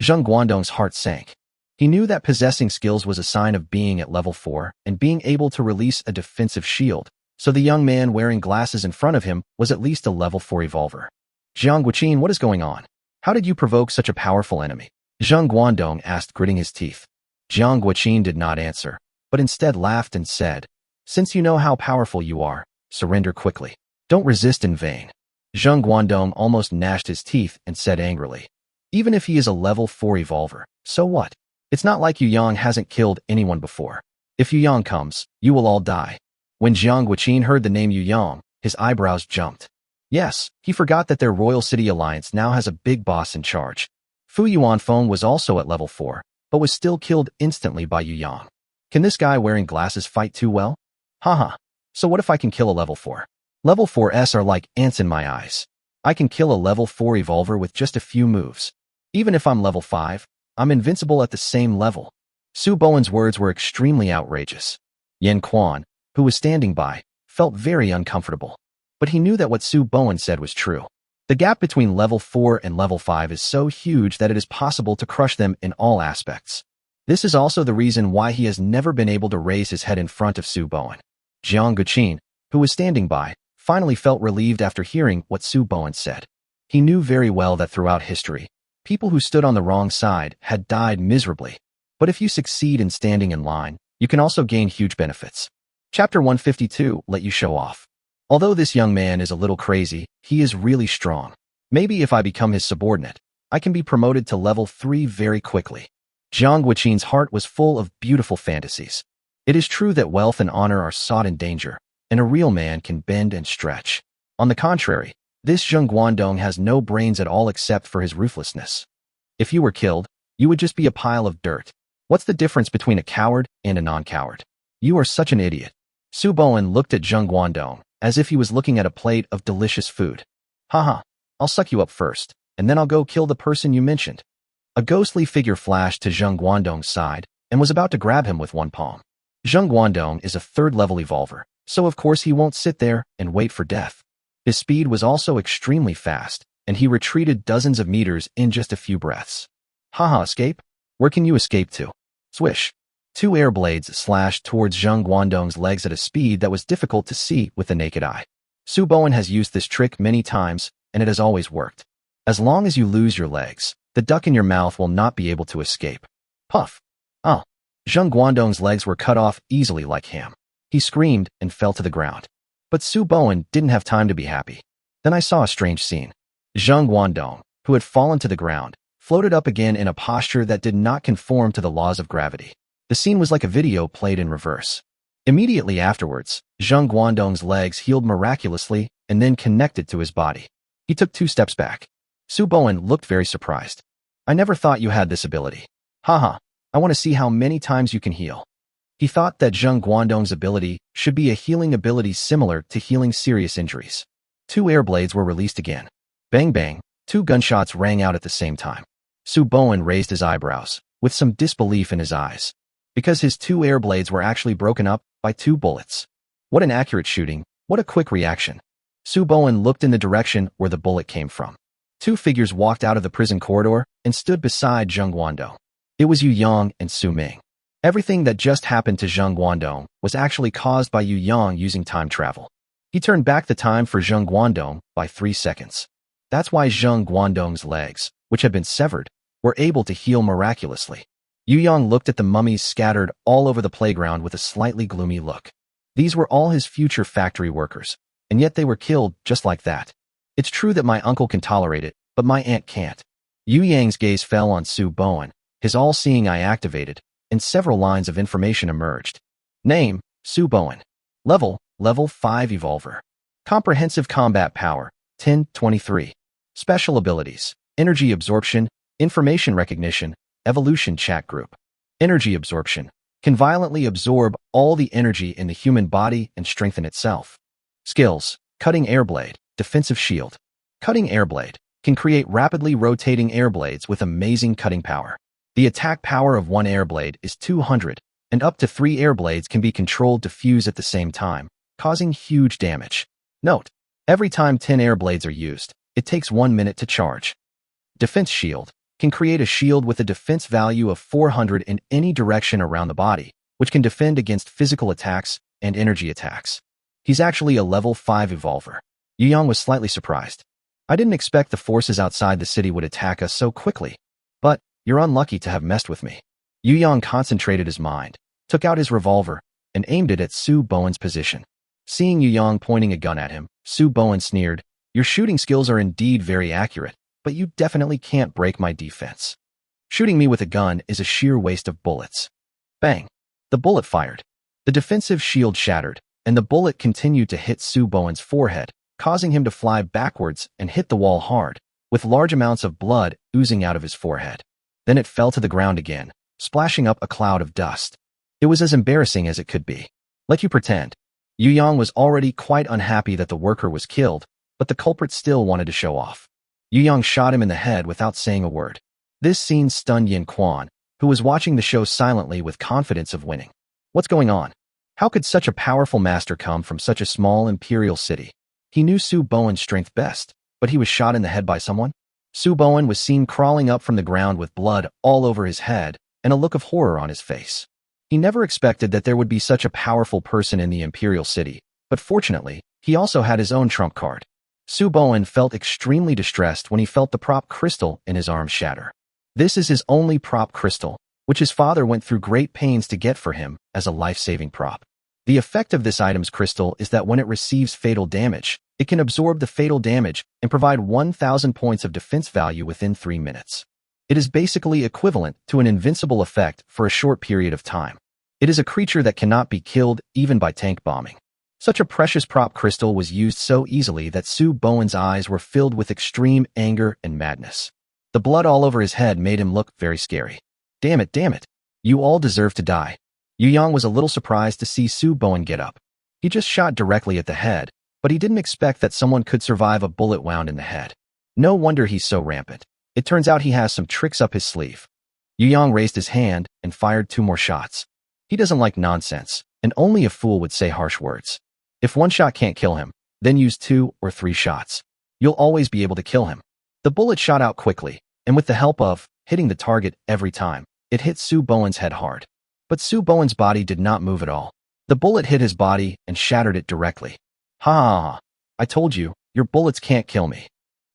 Zheng Guangdong's heart sank. He knew that possessing skills was a sign of being at level 4 and being able to release a defensive shield, so the young man wearing glasses in front of him was at least a level 4 evolver. "Jiang Guoqin, what is going on? How did you provoke such a powerful enemy?" Zheng Guangdong asked, gritting his teeth. Jiang Guoqin did not answer, but instead laughed and said, "Since you know how powerful you are, surrender quickly. Don't resist in vain." Zheng Guangdong almost gnashed his teeth and said angrily, "Even if he is a level 4 evolver, so what? It's not like Yu Yang hasn't killed anyone before. If Yu Yang comes, you will all die." When Jiang Guoqin heard the name Yu Yang, his eyebrows jumped. Yes, he forgot that their Royal City Alliance now has a big boss in charge. Fu Yuanfeng was also at level 4, but was still killed instantly by Yu Yang. Can this guy wearing glasses fight too well? Haha. So what if I can kill a level 4? Level 4s are like ants in my eyes. I can kill a level 4 evolver with just a few moves. Even if I'm level 5, I'm invincible at the same level. Su Bowen's words were extremely outrageous. Yan Quan, who was standing by, felt very uncomfortable. But he knew that what Su Bowen said was true. The gap between level 4 and level 5 is so huge that it is possible to crush them in all aspects. This is also the reason why he has never been able to raise his head in front of Su Bowen. Jiang Guoqin, who was standing by, finally felt relieved after hearing what Su Bowen said. He knew very well that throughout history, people who stood on the wrong side had died miserably. But if you succeed in standing in line, you can also gain huge benefits. Chapter 152, Let You Show Off. Although this young man is a little crazy, he is really strong. Maybe if I become his subordinate, I can be promoted to level 3 very quickly. Jiang Guoqin's heart was full of beautiful fantasies. It is true that wealth and honor are sought in danger, and a real man can bend and stretch. On the contrary, this Zheng Guangdong has no brains at all except for his ruthlessness. If you were killed, you would just be a pile of dirt. What's the difference between a coward and a non-coward? You are such an idiot. Su Bowen looked at Zheng Guangdong as if he was looking at a plate of delicious food. Haha, I'll suck you up first, and then I'll go kill the person you mentioned. A ghostly figure flashed to Zheng Guangdong's side and was about to grab him with one palm. Zheng Guangdong is a third-level evolver, so of course he won't sit there and wait for death. His speed was also extremely fast, and he retreated dozens of meters in just a few breaths. Haha, escape? Where can you escape to? Swish. Two air blades slashed towards Zheng Guangdong's legs at a speed that was difficult to see with the naked eye. Su Bowen has used this trick many times, and it has always worked. As long as you lose your legs, the duck in your mouth will not be able to escape. Puff. Oh. Zheng Guangdong's legs were cut off easily like ham. He screamed and fell to the ground. But Su Bowen didn't have time to be happy. Then I saw a strange scene. Zheng Guangdong, who had fallen to the ground, floated up again in a posture that did not conform to the laws of gravity. The scene was like a video played in reverse. Immediately afterwards, Zheng Guangdong's legs healed miraculously and then connected to his body. He took 2 steps back. Su Bowen looked very surprised. I never thought you had this ability. Haha, I want to see how many times you can heal. He thought that Zheng Guangdong's ability should be a healing ability similar to healing serious injuries. 2 air blades were released again. Bang bang, 2 gunshots rang out at the same time. Su Bowen raised his eyebrows, with some disbelief in his eyes, because his 2 air blades were actually broken up by 2 bullets. What an accurate shooting, what a quick reaction. Su Bowen looked in the direction where the bullet came from. 2 figures walked out of the prison corridor and stood beside Zheng Guangdong. It was Yu Yang and Su Ming. Everything that just happened to Zheng Guangdong was actually caused by Yu Yang using time travel. He turned back the time for Zheng Guangdong by 3 seconds. That's why Zheng Guangdong's legs, which had been severed, were able to heal miraculously. Yu Yang looked at the mummies scattered all over the playground with a slightly gloomy look. These were all his future factory workers, and yet they were killed just like that. It's true that my uncle can tolerate it, but my aunt can't. Yu Yang's gaze fell on Su Bowen, his all-seeing eye activated, and several lines of information emerged. Name, Su Bowen. Level 5 Evolver. Comprehensive Combat Power, 1023. Special Abilities, Energy Absorption, Information Recognition, Evolution Chat Group. Energy Absorption. Can violently absorb all the energy in the human body and strengthen itself. Skills, Cutting Airblade, Defensive Shield. Cutting Airblade. Can create rapidly rotating airblades with amazing cutting power. The attack power of 1 airblade is 200, and up to 3 airblades can be controlled to fuse at the same time, causing huge damage. Note, every time 10 airblades are used, it takes 1 minute to charge. Defense Shield. Can create a shield with a defense value of 400 in any direction around the body, which can defend against physical attacks and energy attacks. He's actually a level 5 evolver. Yu Yang was slightly surprised. I didn't expect the forces outside the city would attack us so quickly. But, you're unlucky to have messed with me. Yu Yang concentrated his mind, took out his revolver, and aimed it at Su Bowen's position. Seeing Yu Yang pointing a gun at him, Su Bowen sneered, Your shooting skills are indeed very accurate, but you definitely can't break my defense. Shooting me with a gun is a sheer waste of bullets. Bang! The bullet fired. The defensive shield shattered, and the bullet continued to hit Su Bowen's forehead, causing him to fly backwards and hit the wall hard, with large amounts of blood oozing out of his forehead. Then it fell to the ground again, splashing up a cloud of dust. It was as embarrassing as it could be. Let you pretend. Yu Yang was already quite unhappy that the worker was killed, but the culprit still wanted to show off. Yu Yang shot him in the head without saying a word. This scene stunned Yin Quan, who was watching the show silently with confidence of winning. What's going on? How could such a powerful master come from such a small imperial city? He knew Su Bowen's strength best, but he was shot in the head by someone? Su Bowen was seen crawling up from the ground with blood all over his head and a look of horror on his face. He never expected that there would be such a powerful person in the imperial city, but fortunately, he also had his own trump card. Su Bowen felt extremely distressed when he felt the prop crystal in his arm shatter. This is his only prop crystal, which his father went through great pains to get for him as a life-saving prop. The effect of this item's crystal is that when it receives fatal damage, it can absorb the fatal damage and provide 1,000 points of defense value within 3 minutes. It is basically equivalent to an invincible effect for a short period of time. It is a creature that cannot be killed even by tank bombing. Such a precious prop crystal was used so easily that Su Bowen's eyes were filled with extreme anger and madness. The blood all over his head made him look very scary. Damn it, damn it. You all deserve to die. Yu Yang was a little surprised to see Su Bowen get up. He just shot directly at the head, but he didn't expect that someone could survive a bullet wound in the head. No wonder he's so rampant. It turns out he has some tricks up his sleeve. Yu Yang raised his hand and fired 2 more shots. He doesn't like nonsense, and only a fool would say harsh words. If 1 shot can't kill him, then use 2 or 3 shots. You'll always be able to kill him. The bullet shot out quickly, and with the help of hitting the target every time, it hit Su Bowen's head hard. But Su Bowen's body did not move at all. The bullet hit his body and shattered it directly. Ha ha ha. I told you, your bullets can't kill me.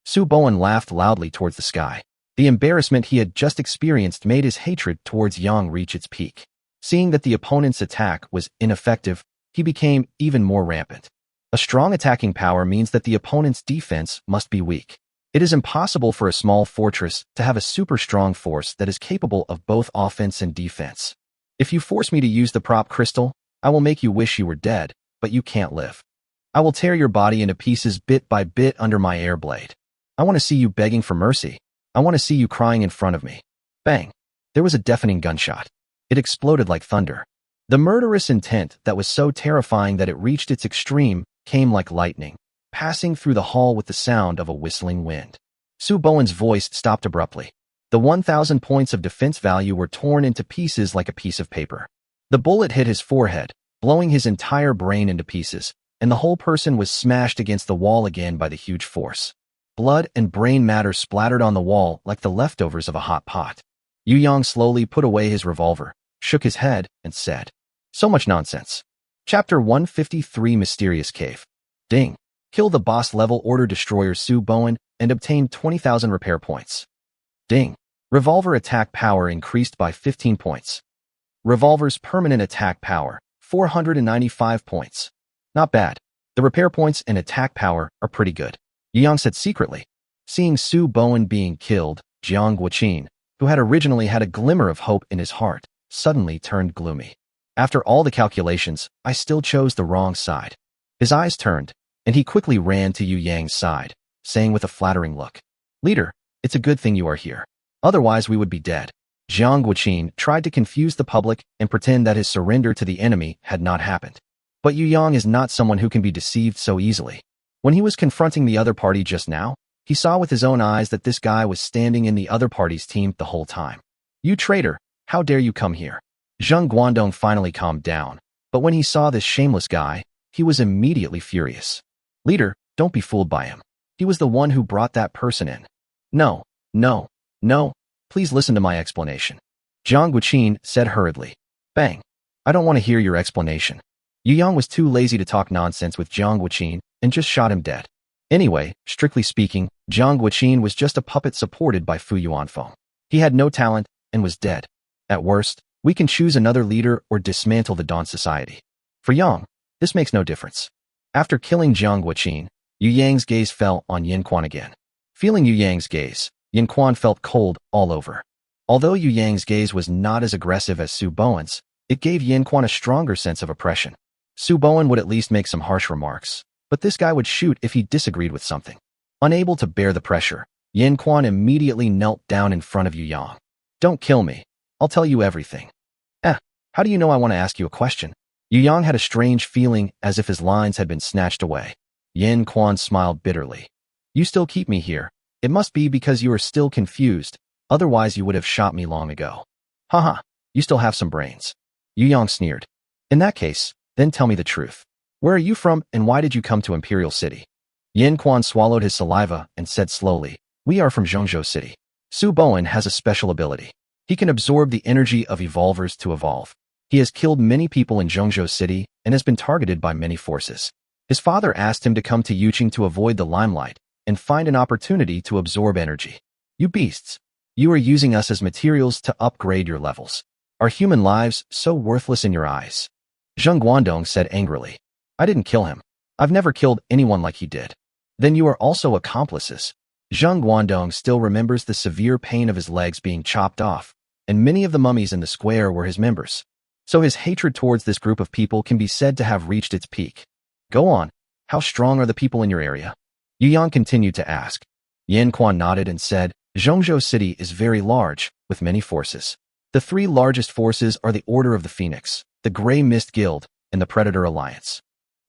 Su Bowen laughed loudly towards the sky. The embarrassment he had just experienced made his hatred towards Yang reach its peak. Seeing that the opponent's attack was ineffective, he became even more rampant. A strong attacking power means that the opponent's defense must be weak. It is impossible for a small fortress to have a super strong force that is capable of both offense and defense. If you force me to use the prop crystal, I will make you wish you were dead, but you can't live. I will tear your body into pieces bit by bit under my air blade. I want to see you begging for mercy. I want to see you crying in front of me. Bang! There was a deafening gunshot. It exploded like thunder. The murderous intent that was so terrifying that it reached its extreme came like lightning, passing through the hall with the sound of a whistling wind. Su Bowen's voice stopped abruptly. The 1,000 points of defense value were torn into pieces like a piece of paper. The bullet hit his forehead, blowing his entire brain into pieces, and the whole person was smashed against the wall again by the huge force. Blood and brain matter splattered on the wall like the leftovers of a hot pot. Yu Yang slowly put away his revolver, shook his head, and said, "So much nonsense." Chapter 153 Mysterious Cave. Ding. Kill the boss level order destroyer Su Bowen and obtain 20,000 repair points. Ding. Revolver attack power increased by 15 points. Revolver's permanent attack power, 495 points. Not bad. The repair points and attack power are pretty good. Yu Yang said secretly. Seeing Su Bowen being killed, Jiang Guoqin, who had originally had a glimmer of hope in his heart, suddenly turned gloomy. After all the calculations, I still chose the wrong side. His eyes turned, and he quickly ran to Yu Yang's side, saying with a flattering look, "Leader, it's a good thing you are here. Otherwise we would be dead." Jiang Guoqin tried to confuse the public and pretend that his surrender to the enemy had not happened. But Yu Yang is not someone who can be deceived so easily. When he was confronting the other party just now, he saw with his own eyes that this guy was standing in the other party's team the whole time. "You traitor, how dare you come here?" Zheng Guandong finally calmed down, but when he saw this shameless guy, he was immediately furious. "Leader, don't be fooled by him. He was the one who brought that person in." No, please listen to my explanation," Jiang Guoqin said hurriedly. Bang. "I don't want to hear your explanation." Yu Yang was too lazy to talk nonsense with Jiang Guoqin and just shot him dead. Anyway, strictly speaking, Jiang Guoqin was just a puppet supported by Fu Yuanfeng. He had no talent and was dead. At worst, we can choose another leader or dismantle the Dawn Society. For Yang, this makes no difference. After killing Jiang Guoqin, Yu Yang's gaze fell on Yin Quan again. Feeling Yu Yang's gaze, Yin Quan felt cold all over. Although Yu Yang's gaze was not as aggressive as Su Bowen's, it gave Yin Quan a stronger sense of oppression. Su Bowen would at least make some harsh remarks, but this guy would shoot if he disagreed with something. Unable to bear the pressure, Yin Quan immediately knelt down in front of Yu Yang. "Don't kill me. I'll tell you everything." How do you know I want to ask you a question?" Yu Yang had a strange feeling as if his lines had been snatched away. Yin Quan smiled bitterly. "You still keep me here. It must be because you are still confused, otherwise you would have shot me long ago." "Haha, you still have some brains." Yu Yang sneered. "In that case, then tell me the truth. Where are you from and why did you come to Imperial City?" Yin Quan swallowed his saliva and said slowly, "We are from Zhongzhou City." Su Bowen has a special ability. He can absorb the energy of evolvers to evolve. He has killed many people in Zhongzhou City and has been targeted by many forces. His father asked him to come to Yuqing to avoid the limelight and find an opportunity to absorb energy. "You beasts. You are using us as materials to upgrade your levels. Are human lives so worthless in your eyes?" Zheng Guandong said angrily. "I didn't kill him. I've never killed anyone like he did." "Then you are also accomplices." Zheng Guandong still remembers the severe pain of his legs being chopped off, and many of the mummies in the square were his members. So his hatred towards this group of people can be said to have reached its peak. Go on. How strong are the people in your area? Yu Yang continued to ask. Yan Quan nodded and said, Zhongzhou City is very large, with many forces. The three largest forces are the Order of the Phoenix, the Grey Mist Guild, and the Predator Alliance.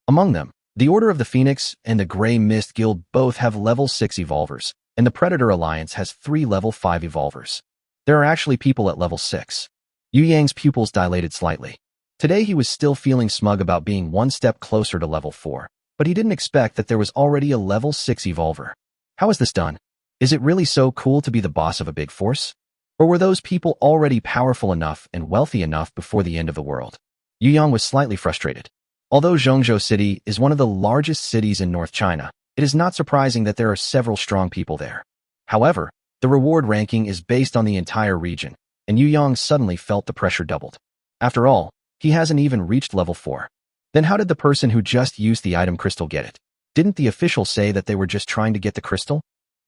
Among them, the Order of the Phoenix and the Grey Mist Guild both have level 6 evolvers, and the Predator Alliance has 3 level 5 evolvers. There are actually people at level 6. Yu Yang's pupils dilated slightly. Today he was still feeling smug about being one step closer to level 4, but he didn't expect that there was already a level 6 evolver. How is this done? Is it really so cool to be the boss of a big force? Or were those people already powerful enough and wealthy enough before the end of the world? Yu Yang was slightly frustrated. Although Zhongzhou City is one of the largest cities in North China, it is not surprising that there are several strong people there. However, the reward ranking is based on the entire region, and Yu Yang suddenly felt the pressure doubled. After all, he hasn't even reached level 4. Then how did the person who just used the item crystal get it? Didn't the official say that they were just trying to get the crystal?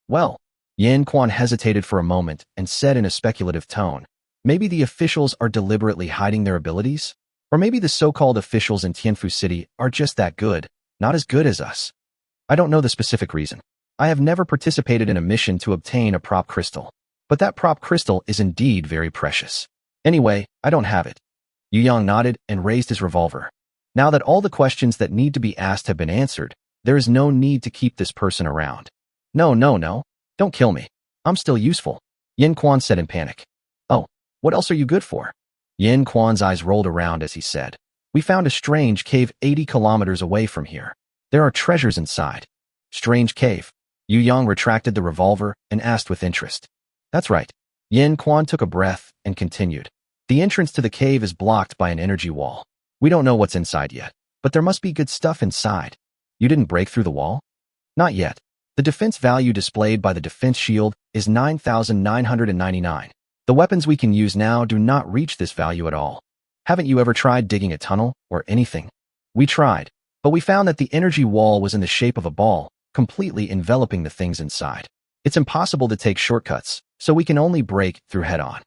Well, Yan Quan hesitated for a moment and said in a speculative tone, maybe the officials are deliberately hiding their abilities? Or maybe the so-called officials in Tianfu City are just that good, not as good as us. I don't know the specific reason. I have never participated in a mission to obtain a prop crystal. But that prop crystal is indeed very precious. Anyway, I don't have it. Yu Yang nodded and raised his revolver. Now that all the questions that need to be asked have been answered, there is no need to keep this person around. No. Don't kill me. I'm still useful, Yin Quan said in panic. Oh, what else are you good for? Yin Quan's eyes rolled around as he said, we found a strange cave 80 kilometers away from here. There are treasures inside. Strange cave. Yu Yang retracted the revolver and asked with interest. That's right. Yin Quan took a breath and continued. The entrance to the cave is blocked by an energy wall. We don't know what's inside yet, but there must be good stuff inside. You didn't break through the wall? Not yet. The defense value displayed by the defense shield is 9,999. The weapons we can use now do not reach this value at all. Haven't you ever tried digging a tunnel or anything? We tried, but we found that the energy wall was in the shape of a ball, completely enveloping the things inside. It's impossible to take shortcuts, so we can only break through head-on.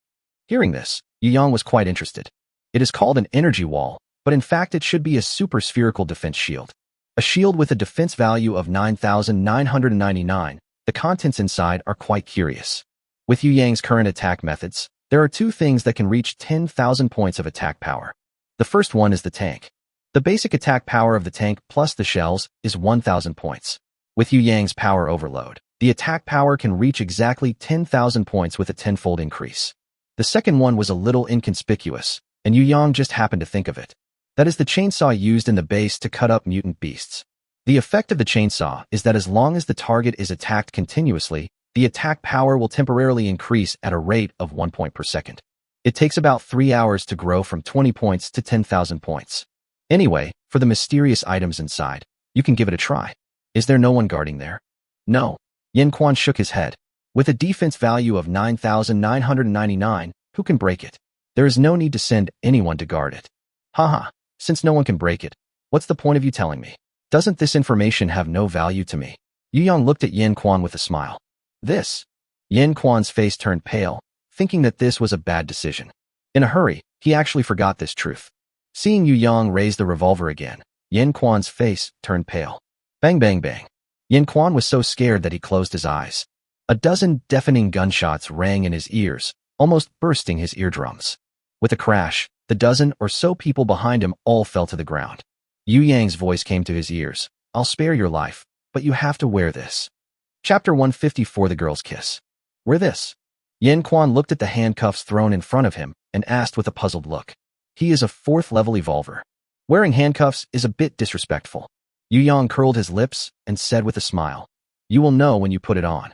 Hearing this, Yu Yang was quite interested. It is called an energy wall, but in fact it should be a super spherical defense shield. A shield with a defense value of 9,999, the contents inside are quite curious. With Yu Yang's current attack methods, there are 2 things that can reach 10,000 points of attack power. The first one is the tank. The basic attack power of the tank plus the shells is 1,000 points. With Yu Yang's power overload, the attack power can reach exactly 10,000 points with a 10-fold increase. The second one was a little inconspicuous, and Yu Yang just happened to think of it. That is the chainsaw used in the base to cut up mutant beasts. The effect of the chainsaw is that as long as the target is attacked continuously, the attack power will temporarily increase at a rate of 1 point per second. It takes about 3 hours to grow from 20 points to 10,000 points. Anyway, for the mysterious items inside, you can give it a try. Is there no one guarding there? No. Yin Quan shook his head. With a defense value of 9,999, who can break it? There is no need to send anyone to guard it. Haha. Since no one can break it, what's the point of you telling me? Doesn't this information have no value to me? Yu Yang looked at Yin Quan with a smile. This? Yin Quan's face turned pale, thinking that this was a bad decision. In a hurry, he actually forgot this truth. Seeing Yu Yang raise the revolver again, Yin Quan's face turned pale. Bang bang bang. Yin Quan was so scared that he closed his eyes. A dozen deafening gunshots rang in his ears, almost bursting his eardrums. With a crash, the dozen or so people behind him all fell to the ground. Yu Yang's voice came to his ears. I'll spare your life, but you have to wear this. Chapter 154 The Girl's Kiss. Wear this. Yin Quan looked at the handcuffs thrown in front of him and asked with a puzzled look. He is a 4th level evolver. Wearing handcuffs is a bit disrespectful. Yu Yang curled his lips and said with a smile. You will know when you put it on.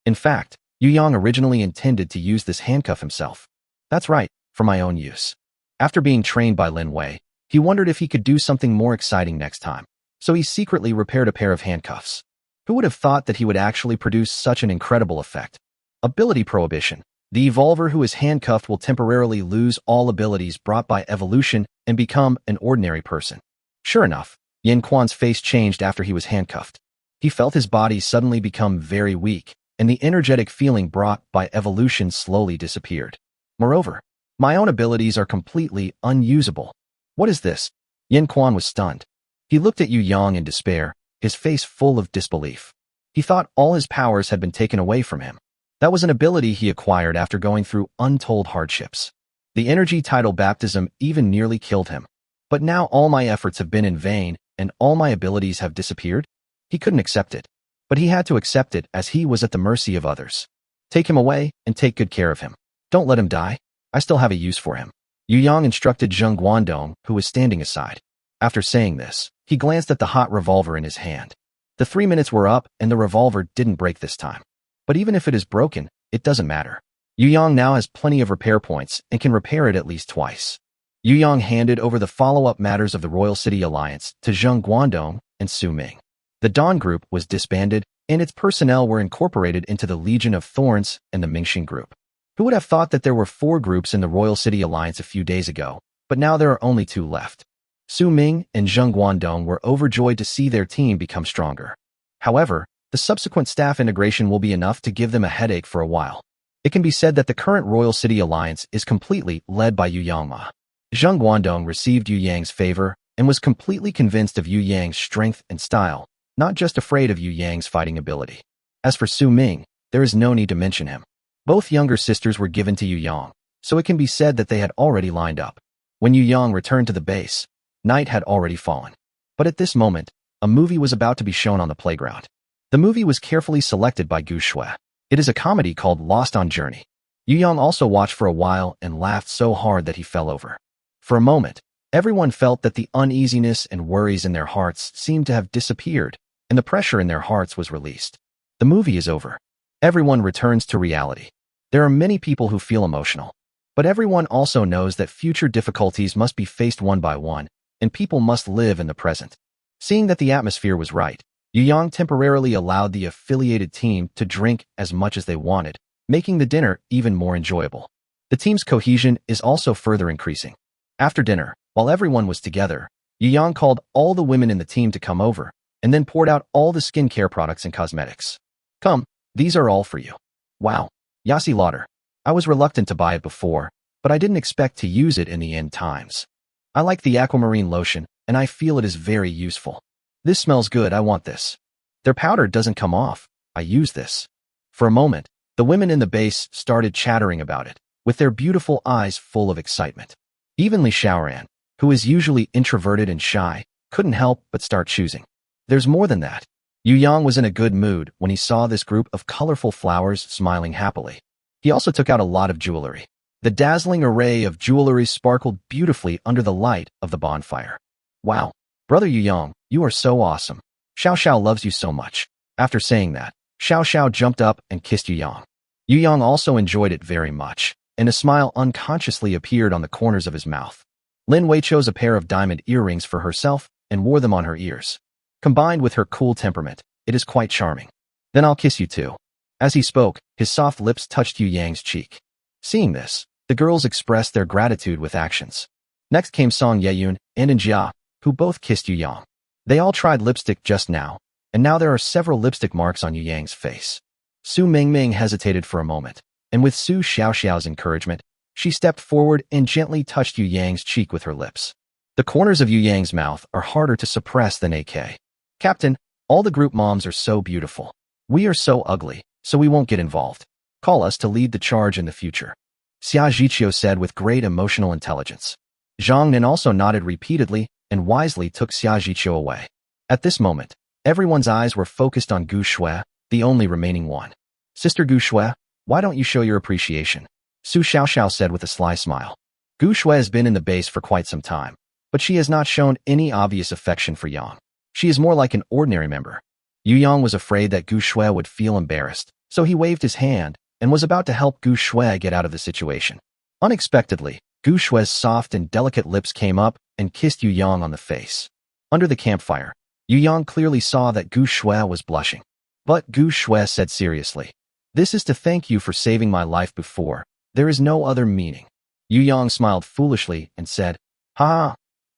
In fact, Yu Yang originally intended to use this handcuff himself. That's right, for my own use. After being trained by Lin Wei, he wondered if he could do something more exciting next time, so he secretly repaired a pair of handcuffs. Who would have thought that he would actually produce such an incredible effect? Ability prohibition. The evolver who is handcuffed will temporarily lose all abilities brought by evolution and become an ordinary person. Sure enough, Yin Quan's face changed after he was handcuffed. He felt his body suddenly become very weak, and the energetic feeling brought by evolution slowly disappeared. Moreover, My own abilities are completely unusable. What is this? Yin Quan was stunned. He looked at Yu Yang in despair, his face full of disbelief. He thought all his powers had been taken away from him. That was an ability he acquired after going through untold hardships. The energy tidal baptism even nearly killed him. But now all my efforts have been in vain, and all my abilities have disappeared? He couldn't accept it. But he had to accept it as he was at the mercy of others. Take him away and take good care of him. Don't let him die. I still have a use for him. Yu Yang instructed Zheng Guangdong, who was standing aside. After saying this, he glanced at the hot revolver in his hand. The 3 minutes were up and the revolver didn't break this time. But even if it is broken, it doesn't matter. Yu Yang now has plenty of repair points and can repair it at least twice. Yu Yang handed over the follow-up matters of the Royal City Alliance to Zheng Guangdong and Su Ming. The Dawn Group was disbanded and its personnel were incorporated into the Legion of Thorns and the Mingxing Group. Who would have thought that there were 4 groups in the Royal City Alliance a few days ago, but now there are only 2 left. Su Ming and Zheng Guangdong were overjoyed to see their team become stronger. However, the subsequent staff integration will be enough to give them a headache for a while. It can be said that the current Royal City Alliance is completely led by Yu Yangma. Zheng Guangdong received Yu Yang's favor and was completely convinced of Yu Yang's strength and style, not just afraid of Yu Yang's fighting ability. As for Su Ming, there is no need to mention him. Both younger sisters were given to Yu Yang, so it can be said that they had already lined up. When Yu Yang returned to the base, night had already fallen. But at this moment, a movie was about to be shown on the playground. The movie was carefully selected by Gu Shui. It is a comedy called Lost on Journey. Yu Yang also watched for a while and laughed so hard that he fell over. For a moment, everyone felt that the uneasiness and worries in their hearts seemed to have disappeared, and the pressure in their hearts was released. The movie is over. Everyone returns to reality. There are many people who feel emotional. But everyone also knows that future difficulties must be faced one by one, and people must live in the present. Seeing that the atmosphere was right, Yu Yang temporarily allowed the affiliated team to drink as much as they wanted, making the dinner even more enjoyable. The team's cohesion is also further increasing. After dinner, while everyone was together, Yu Yang called all the women in the team to come over, and then poured out all the skincare products and cosmetics. Come, these are all for you. Wow. Yasi Lauder. I was reluctant to buy it before, but I didn't expect to use it in the end times. I like the aquamarine lotion, and I feel it is very useful. This smells good, I want this. Their powder doesn't come off, I use this. For a moment, the women in the base started chattering about it, with their beautiful eyes full of excitement. Even Li Xiaoran, who is usually introverted and shy, couldn't help but start choosing. There's more than that. Yu Yang was in a good mood when he saw this group of colorful flowers smiling happily. He also took out a lot of jewelry. The dazzling array of jewelry sparkled beautifully under the light of the bonfire. Wow, brother Yu Yang, you are so awesome. Xiao Xiao loves you so much. After saying that, Xiao Xiao jumped up and kissed Yu Yang. Yu Yang also enjoyed it very much, and a smile unconsciously appeared on the corners of his mouth. Lin Wei chose a pair of diamond earrings for herself and wore them on her ears. Combined with her cool temperament, it is quite charming. Then I'll kiss you too. As he spoke, his soft lips touched Yu Yang's cheek. Seeing this, the girls expressed their gratitude with actions. Next came Song Yeyun and Njia, who both kissed Yu Yang. They all tried lipstick just now, and now there are several lipstick marks on Yu Yang's face. Su Mingming hesitated for a moment, and with Su Xiaoxiao's encouragement, she stepped forward and gently touched Yu Yang's cheek with her lips. The corners of Yu Yang's mouth are harder to suppress than AK. Captain, all the group moms are so beautiful. We are so ugly, so we won't get involved. Call us to lead the charge in the future. Xia Zhiqiu said with great emotional intelligence. Zhang Nin also nodded repeatedly and wisely took Xia Zhiqiu away. At this moment, everyone's eyes were focused on Gu Shui, the only remaining one. Sister Gu Shui, why don't you show your appreciation? Su Xiaoxiao said with a sly smile. Gu Shui has been in the base for quite some time, but she has not shown any obvious affection for Yang. She is more like an ordinary member. Yu Yang was afraid that Gu Shui would feel embarrassed, so he waved his hand and was about to help Gu Shui get out of the situation. Unexpectedly, Gu Shui's soft and delicate lips came up and kissed Yu Yang on the face. Under the campfire, Yu Yang clearly saw that Gu Shui was blushing. But Gu Shui said seriously, "This is to thank you for saving my life before. There is no other meaning." Yu Yang smiled foolishly and said, "Ha!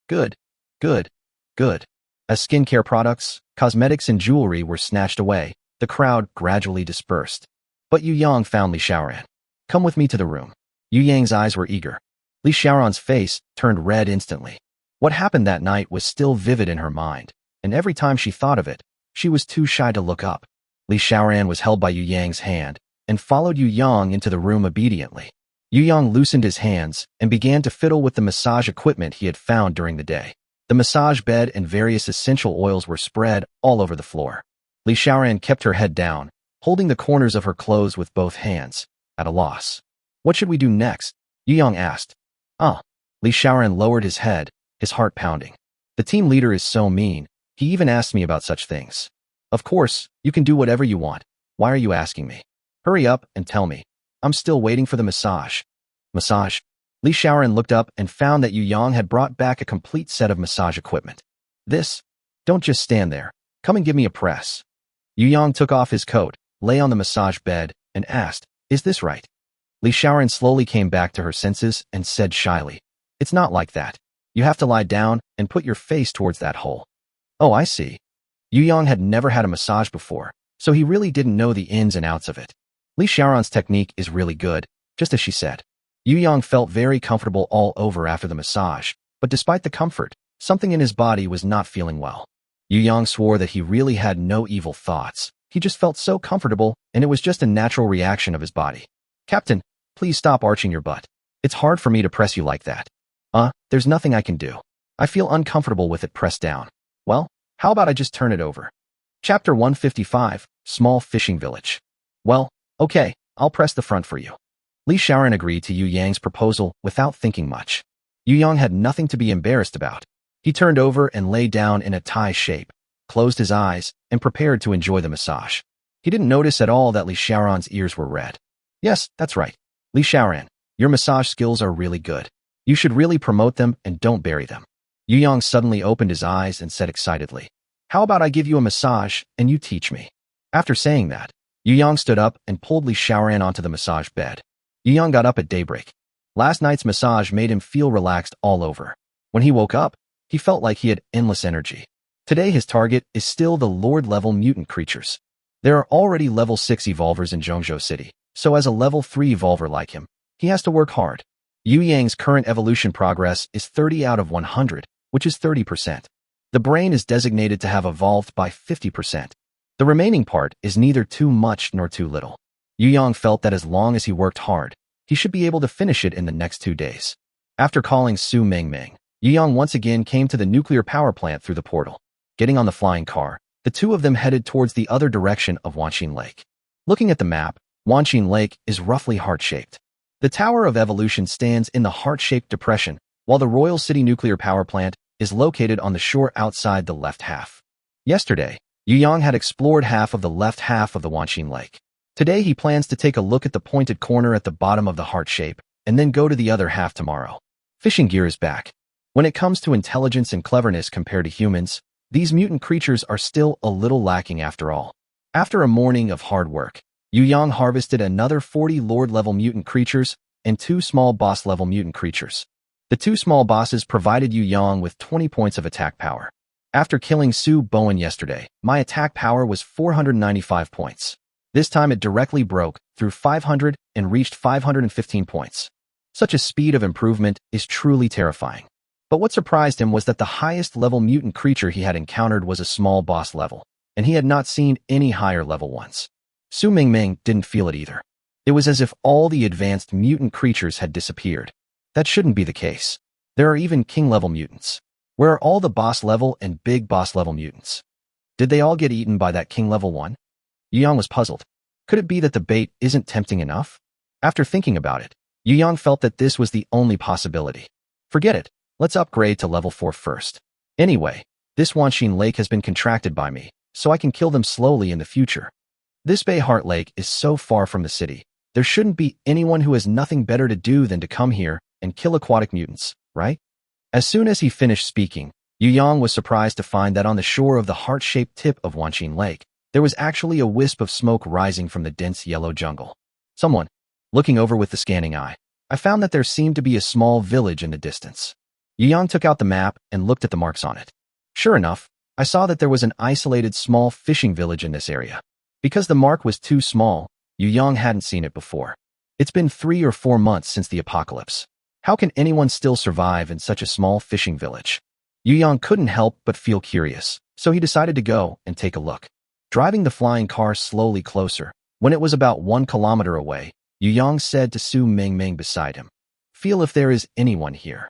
Good, good, good." As skincare products, cosmetics and jewelry were snatched away, the crowd gradually dispersed. But Yu Yang found Li Xiaoran. "Come with me to the room." Yu Yang's eyes were eager. Li Xiaoran's face turned red instantly. What happened that night was still vivid in her mind, and every time she thought of it, she was too shy to look up. Li Xiaoran was held by Yu Yang's hand and followed Yu Yang into the room obediently. Yu Yang loosened his hands and began to fiddle with the massage equipment he had found during the day. The massage bed and various essential oils were spread all over the floor. Li Xiaoran kept her head down, holding the corners of her clothes with both hands, at a loss. What should we do next? Yu Yang asked. Li Xiaoran lowered his head, his heart pounding. The team leader is so mean. He even asked me about such things. Of course, you can do whatever you want. Why are you asking me? Hurry up and tell me. I'm still waiting for the massage. Massage? Li Xiaoran looked up and found that Yu Yang had brought back a complete set of massage equipment. This? Don't just stand there. Come and give me a press. Yu Yang took off his coat, lay on the massage bed, and asked, Is this right? Li Xiaoran slowly came back to her senses and said shyly, It's not like that. You have to lie down and put your face towards that hole. Oh, I see. Yu Yang had never had a massage before, so he really didn't know the ins and outs of it. Li Xiaoran's technique is really good, just as she said. Yu Yang felt very comfortable all over after the massage, but despite the comfort, something in his body was not feeling well. Yu Yang swore that he really had no evil thoughts. He just felt so comfortable, and it was just a natural reaction of his body. Captain, please stop arching your butt. It's hard for me to press you like that. There's nothing I can do. I feel uncomfortable with it pressed down. Well, how about I just turn it over? Chapter 155, Small Fishing Village. Well, okay, I'll press the front for you. Li Xiaoran agreed to Yu Yang's proposal without thinking much. Yu Yang had nothing to be embarrassed about. He turned over and lay down in a tie shape, closed his eyes, and prepared to enjoy the massage. He didn't notice at all that Li Xiaoran's ears were red. Yes, that's right. Li Xiaoran, your massage skills are really good. You should really promote them and don't bury them. Yu Yang suddenly opened his eyes and said excitedly, How about I give you a massage and you teach me? After saying that, Yu Yang stood up and pulled Li Xiaoran onto the massage bed. Yu Yang got up at daybreak. Last night's massage made him feel relaxed all over. When he woke up, he felt like he had endless energy. Today his target is still the Lord-level mutant creatures. There are already level 6 evolvers in Zhongzhou City, so as a level 3 evolver like him, he has to work hard. Yu Yang's current evolution progress is 30 out of 100, which is 30%. The brain is designated to have evolved by 50%. The remaining part is neither too much nor too little. Yu Yang felt that as long as he worked hard, he should be able to finish it in the next 2 days. After calling Su Mengmeng, Yu Yang once again came to the nuclear power plant through the portal. Getting on the flying car, the two of them headed towards the other direction of Wanqin Lake. Looking at the map, Wanqin Lake is roughly heart-shaped. The Tower of Evolution stands in the heart-shaped depression, while the Royal City Nuclear Power Plant is located on the shore outside the left half. Yesterday, Yu Yang had explored half of the left half of the Wanqin Lake. Today he plans to take a look at the pointed corner at the bottom of the heart shape, and then go to the other half tomorrow. Fishing gear is back. When it comes to intelligence and cleverness compared to humans, these mutant creatures are still a little lacking after all. After a morning of hard work, Yu Yang harvested another 40 Lord-level mutant creatures and 2 small boss-level mutant creatures. The 2 small bosses provided Yu Yang with 20 points of attack power. After killing Su Bowen yesterday, my attack power was 495 points. This time it directly broke through 500 and reached 515 points. Such a speed of improvement is truly terrifying. But what surprised him was that the highest level mutant creature he had encountered was a small boss level, and he had not seen any higher level ones. Su Mingming didn't feel it either. It was as if all the advanced mutant creatures had disappeared. That shouldn't be the case. There are even king-level mutants. Where are all the boss-level and big boss-level mutants? Did they all get eaten by that king-level one? Yu Yang was puzzled. Could it be that the bait isn't tempting enough? After thinking about it, Yu Yang felt that this was the only possibility. Forget it. Let's upgrade to level 4 first. Anyway, this Wanqin Lake has been contracted by me, so I can kill them slowly in the future. This Bay Heart Lake is so far from the city. There shouldn't be anyone who has nothing better to do than to come here and kill aquatic mutants, right? As soon as he finished speaking, Yu Yang was surprised to find that on the shore of the heart-shaped tip of Wanqin Lake, there was actually a wisp of smoke rising from the dense yellow jungle. Someone, looking over with the scanning eye, I found that there seemed to be a small village in the distance. Yu Yang took out the map and looked at the marks on it. Sure enough, I saw that there was an isolated small fishing village in this area. Because the mark was too small, Yu Yang hadn't seen it before. It's been 3 or 4 months since the apocalypse. How can anyone still survive in such a small fishing village? Yu Yang couldn't help but feel curious, so he decided to go and take a look. Driving the flying car slowly closer, when it was about 1 kilometer away, Yu Yang said to Su Mingming beside him, "Feel if there is anyone here."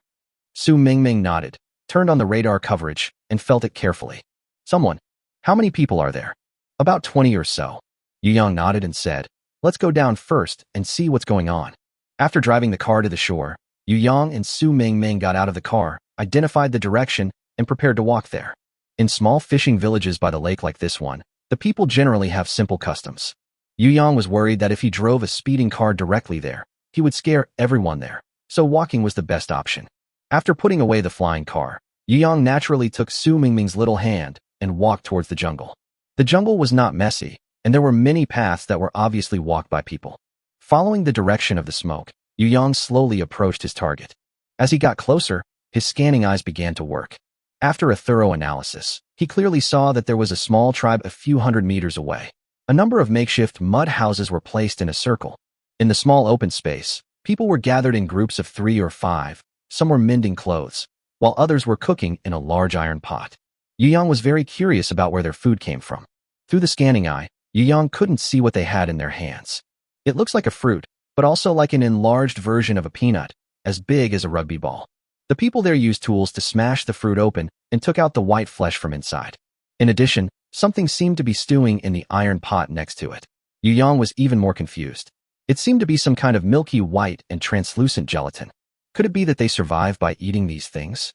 Su Mingming nodded, turned on the radar coverage, and felt it carefully. "Someone. How many people are there?" "About 20 or so." Yu Yang nodded and said, "Let's go down first and see what's going on." After driving the car to the shore, Yu Yang and Su Mingming got out of the car, identified the direction, and prepared to walk there. In small fishing villages by the lake like this one, the people generally have simple customs. Yu Yang was worried that if he drove a speeding car directly there, he would scare everyone there, so walking was the best option. After putting away the flying car, Yu Yang naturally took Su Mingming's little hand and walked towards the jungle. The jungle was not messy, and there were many paths that were obviously walked by people. Following the direction of the smoke, Yu Yang slowly approached his target. As he got closer, his scanning eyes began to work. After a thorough analysis, he clearly saw that there was a small tribe a few hundred meters away. A number of makeshift mud houses were placed in a circle. In the small open space, people were gathered in groups of 3 or 5, some were mending clothes, while others were cooking in a large iron pot. Yu Yang was very curious about where their food came from. Through the scanning eye, Yu Yang couldn't see what they had in their hands. It looks like a fruit, but also like an enlarged version of a peanut, as big as a rugby ball. The people there used tools to smash the fruit open and took out the white flesh from inside. In addition, something seemed to be stewing in the iron pot next to it. Yu Yang was even more confused. It seemed to be some kind of milky white and translucent gelatin. Could it be that they survived by eating these things?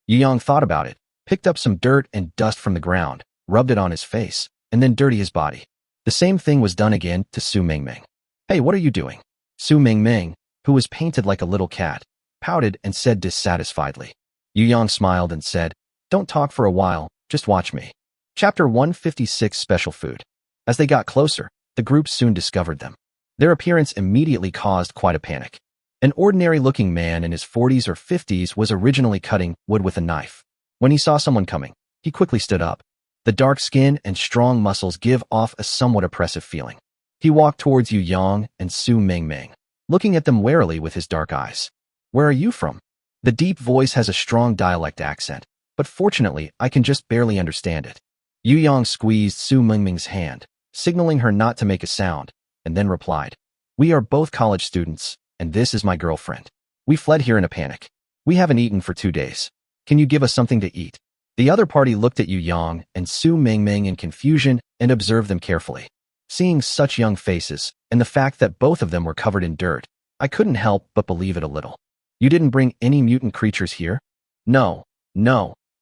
Yu Yang thought about it, picked up some dirt and dust from the ground, rubbed it on his face, and then dirtied his body. The same thing was done again to Su Mingming. "Hey, what are you doing?" Su Mingming, who was painted like a little cat, pouted and said dissatisfiedly. Yu Yang smiled and said, "Don't talk for a while, just watch me." Chapter 156 Special Food. As they got closer, the group soon discovered them. Their appearance immediately caused quite a panic. An ordinary-looking man in his 40s or 50s was originally cutting wood with a knife. When he saw someone coming, he quickly stood up. The dark skin and strong muscles give off a somewhat oppressive feeling. He walked towards Yu Yang and Su Mingming, looking at them warily with his dark eyes. "Where are you from?" The deep voice has a strong dialect accent, but fortunately I can just barely understand it. Yu Yang squeezed Su Mingming's hand, signaling her not to make a sound, and then replied, "We are both college students, and this is my girlfriend. We fled here in a panic. We haven't eaten for 2 days. Can you give us something to eat?" The other party looked at Yu Yang and Su Mingming in confusion and observed them carefully. Seeing such young faces, and the fact that both of them were covered in dirt, I couldn't help but believe it a little. "You didn't bring any mutant creatures here?" No.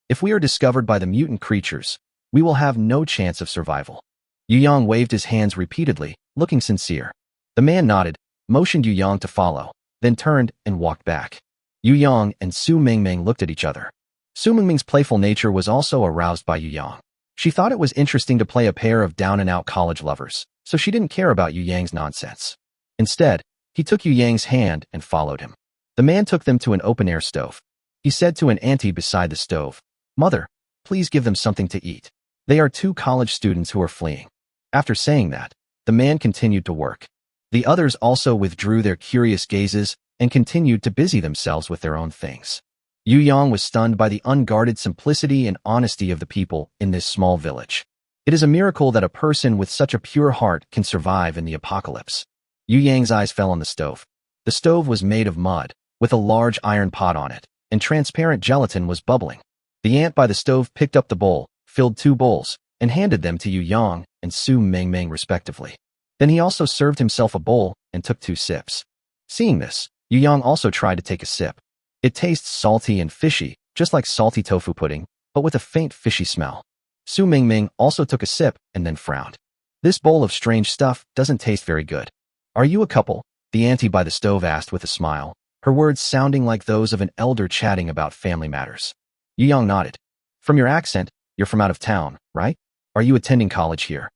If we are discovered by the mutant creatures, we will have no chance of survival." Yu Yang waved his hands repeatedly, looking sincere. The man nodded, motioned Yu Yang to follow, then turned and walked back. Yu Yang and Su Mingming looked at each other. Su Mingming's playful nature was also aroused by Yu Yang. She thought it was interesting to play a pair of down-and-out college lovers, so she didn't care about Yu Yang's nonsense. Instead, he took Yu Yang's hand and followed him. The man took them to an open-air stove. He said to an auntie beside the stove, "Mother, please give them something to eat. They are 2 college students who are fleeing." After saying that, the man continued to work. The others also withdrew their curious gazes and continued to busy themselves with their own things. Yu Yang was stunned by the unguarded simplicity and honesty of the people in this small village. It is a miracle that a person with such a pure heart can survive in the apocalypse. Yu Yang's eyes fell on the stove. The stove was made of mud, with a large iron pot on it, and transparent gelatin was bubbling. The ant by the stove picked up the bowl, filled 2 bowls, and handed them to Yu Yang and Su Mingming respectively. Then he also served himself a bowl and took 2 sips. Seeing this, Yu Yang also tried to take a sip. It tastes salty and fishy, just like salty tofu pudding, but with a faint fishy smell. Su Mingming also took a sip and then frowned. "This bowl of strange stuff doesn't taste very good." "Are you a couple?" the auntie by the stove asked with a smile, her words sounding like those of an elder chatting about family matters. Yu Yang nodded. "From your accent, you're from out of town, right? Are you attending college here?"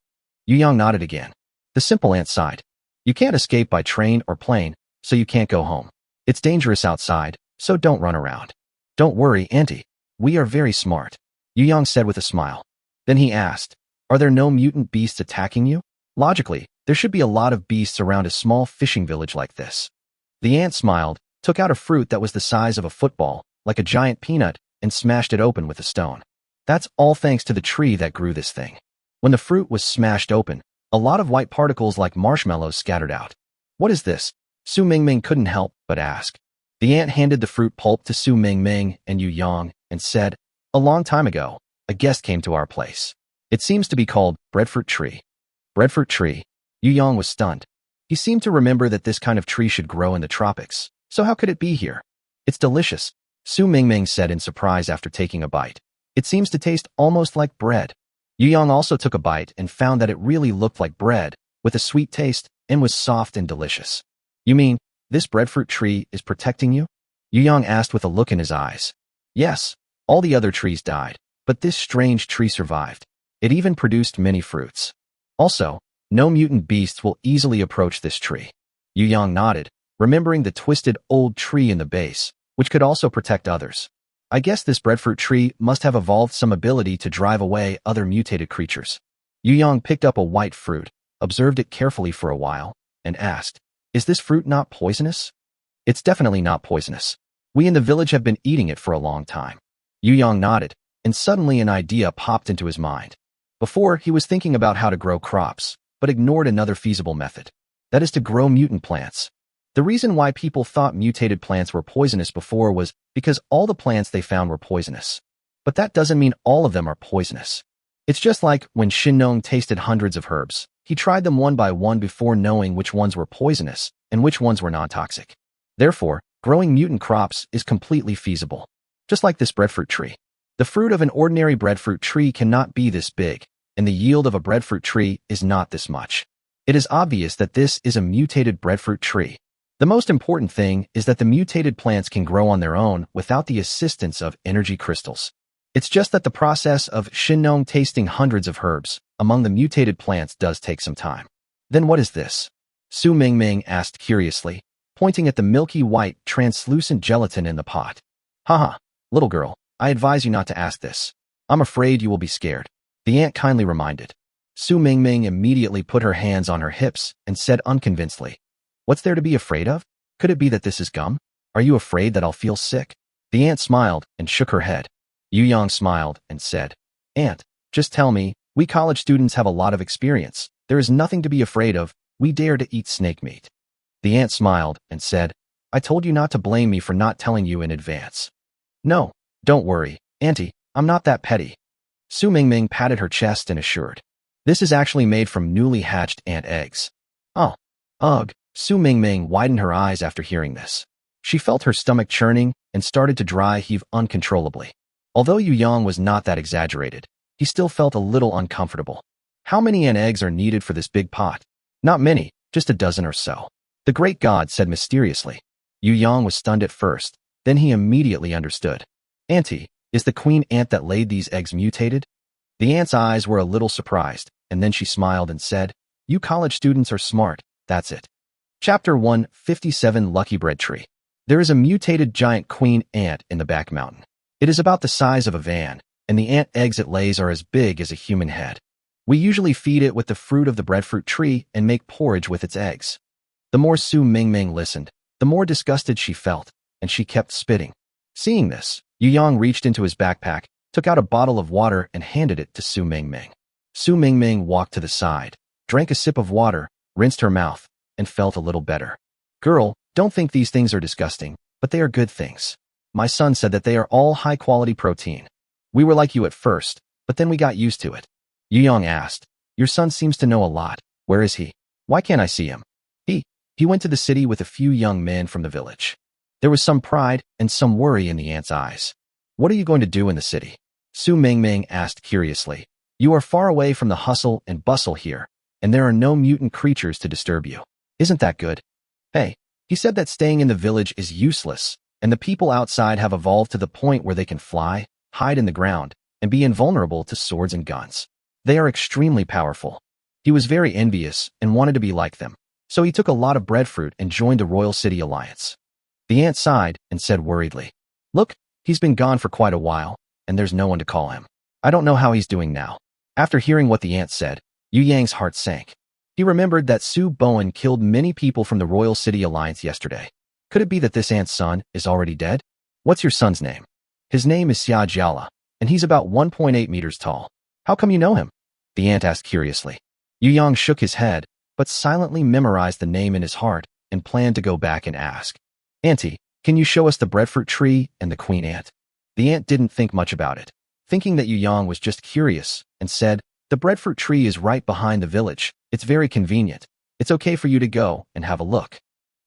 Yu Yang nodded again. The simple aunt sighed. "You can't escape by train or plane, so you can't go home. It's dangerous outside, so don't run around." "Don't worry, auntie. We are very smart," Yu Yang said with a smile. Then he asked, "Are there no mutant beasts attacking you? Logically, there should be a lot of beasts around a small fishing village like this." The aunt smiled, took out a fruit that was the size of a football, like a giant peanut, and smashed it open with a stone. That's all thanks to the tree that grew this thing. When the fruit was smashed open, a lot of white particles like marshmallows scattered out. What is this? Su Mingming couldn't help but ask. The ant handed the fruit pulp to Su Mingming and Yu Yang and said, "A long time ago, a guest came to our place. It seems to be called breadfruit tree." Breadfruit tree? Yu Yang was stunned. He seemed to remember that this kind of tree should grow in the tropics. So how could it be here? "It's delicious," Su Mingming said in surprise after taking a bite. "It seems to taste almost like bread." Yu Yang also took a bite and found that it really looked like bread, with a sweet taste, and was soft and delicious. "You mean, this breadfruit tree is protecting you?" Yu Yang asked with a look in his eyes. "Yes, all the other trees died, but this strange tree survived. It even produced many fruits. Also, no mutant beasts will easily approach this tree." Yu Yang nodded, remembering the twisted old tree in the base, which could also protect others. "I guess this breadfruit tree must have evolved some ability to drive away other mutated creatures." Yu Yang picked up a white fruit, observed it carefully for a while, and asked, "Is this fruit not poisonous?" "It's definitely not poisonous. We in the village have been eating it for a long time." Yu Yang nodded, and suddenly an idea popped into his mind. Before, he was thinking about how to grow crops, but ignored another feasible method. That is to grow mutant plants. The reason why people thought mutated plants were poisonous before was because all the plants they found were poisonous. But that doesn't mean all of them are poisonous. It's just like when Shinnong tasted hundreds of herbs. He tried them one by one before knowing which ones were poisonous and which ones were non-toxic. Therefore, growing mutant crops is completely feasible. Just like this breadfruit tree. The fruit of an ordinary breadfruit tree cannot be this big, and the yield of a breadfruit tree is not this much. It is obvious that this is a mutated breadfruit tree. The most important thing is that the mutated plants can grow on their own without the assistance of energy crystals. It's just that the process of Shinnong tasting hundreds of herbs among the mutated plants does take some time. "Then what is this?" Su Mingming asked curiously, pointing at the milky white, translucent gelatin in the pot. "Haha, little girl, I advise you not to ask this. I'm afraid you will be scared," the ant kindly reminded. Su Mingming immediately put her hands on her hips and said unconvincedly, "What's there to be afraid of? Could it be that this is gum? Are you afraid that I'll feel sick?" The ant smiled and shook her head. Yu Yang smiled and said, "Ant, just tell me, we college students have a lot of experience. There is nothing to be afraid of. We dare to eat snake meat." The ant smiled and said, "I told you not to blame me for not telling you in advance." "No, don't worry, Auntie, I'm not that petty." Su Mingming patted her chest and assured, "This is actually made from newly hatched ant eggs." "Oh, ugh." Su Mingming widened her eyes after hearing this. She felt her stomach churning and started to dry heave uncontrollably. Although Yu Yang was not that exaggerated, he still felt a little uncomfortable. How many ant eggs are needed for this big pot? Not many, just a dozen or so. The great god said mysteriously. Yu Yang was stunned at first, then he immediately understood. "Auntie, is the queen ant that laid these eggs mutated?" The ant's eyes were a little surprised, and then she smiled and said, "You college students are smart, that's it." Chapter 157 Lucky Bread Tree. There is a mutated giant queen ant in the back mountain. It is about the size of a van, and the ant eggs it lays are as big as a human head. We usually feed it with the fruit of the breadfruit tree and make porridge with its eggs. The more Su Mingming listened, the more disgusted she felt, and she kept spitting. Seeing this, Yu Yang reached into his backpack, took out a bottle of water and handed it to Su Mingming. Su Mingming walked to the side, drank a sip of water, rinsed her mouth, and felt a little better. "Girl, don't think these things are disgusting, but they are good things. My son said that they are all high-quality protein. We were like you at first, but then we got used to it." Yu Yang asked, "Your son seems to know a lot. Where is he? Why can't I see him?" He went to the city with a few young men from the village." There was some pride and some worry in the ant's eyes. "What are you going to do in the city?" Su Mingming asked curiously. "You are far away from the hustle and bustle here, and there are no mutant creatures to disturb you. Isn't that good?" "Hey, he said that staying in the village is useless, and the people outside have evolved to the point where they can fly, hide in the ground, and be invulnerable to swords and guns. They are extremely powerful. He was very envious and wanted to be like them, so he took a lot of breadfruit and joined the Royal City Alliance." The ant sighed and said worriedly, "Look, he's been gone for quite a while, and there's no one to call him. I don't know how he's doing now." After hearing what the ant said, Yu Yang's heart sank. He remembered that Su Bowen killed many people from the Royal City Alliance yesterday. Could it be that this ant's son is already dead? What's your son's name? His name is Xia Jiala, and he's about 1.8 meters tall. How come you know him? The ant asked curiously. Yu Yang shook his head, but silently memorized the name in his heart and planned to go back and ask. Auntie, can you show us the breadfruit tree and the queen ant? The ant didn't think much about it, thinking that Yu Yang was just curious, and said, the breadfruit tree is right behind the village. It's very convenient. It's okay for you to go and have a look.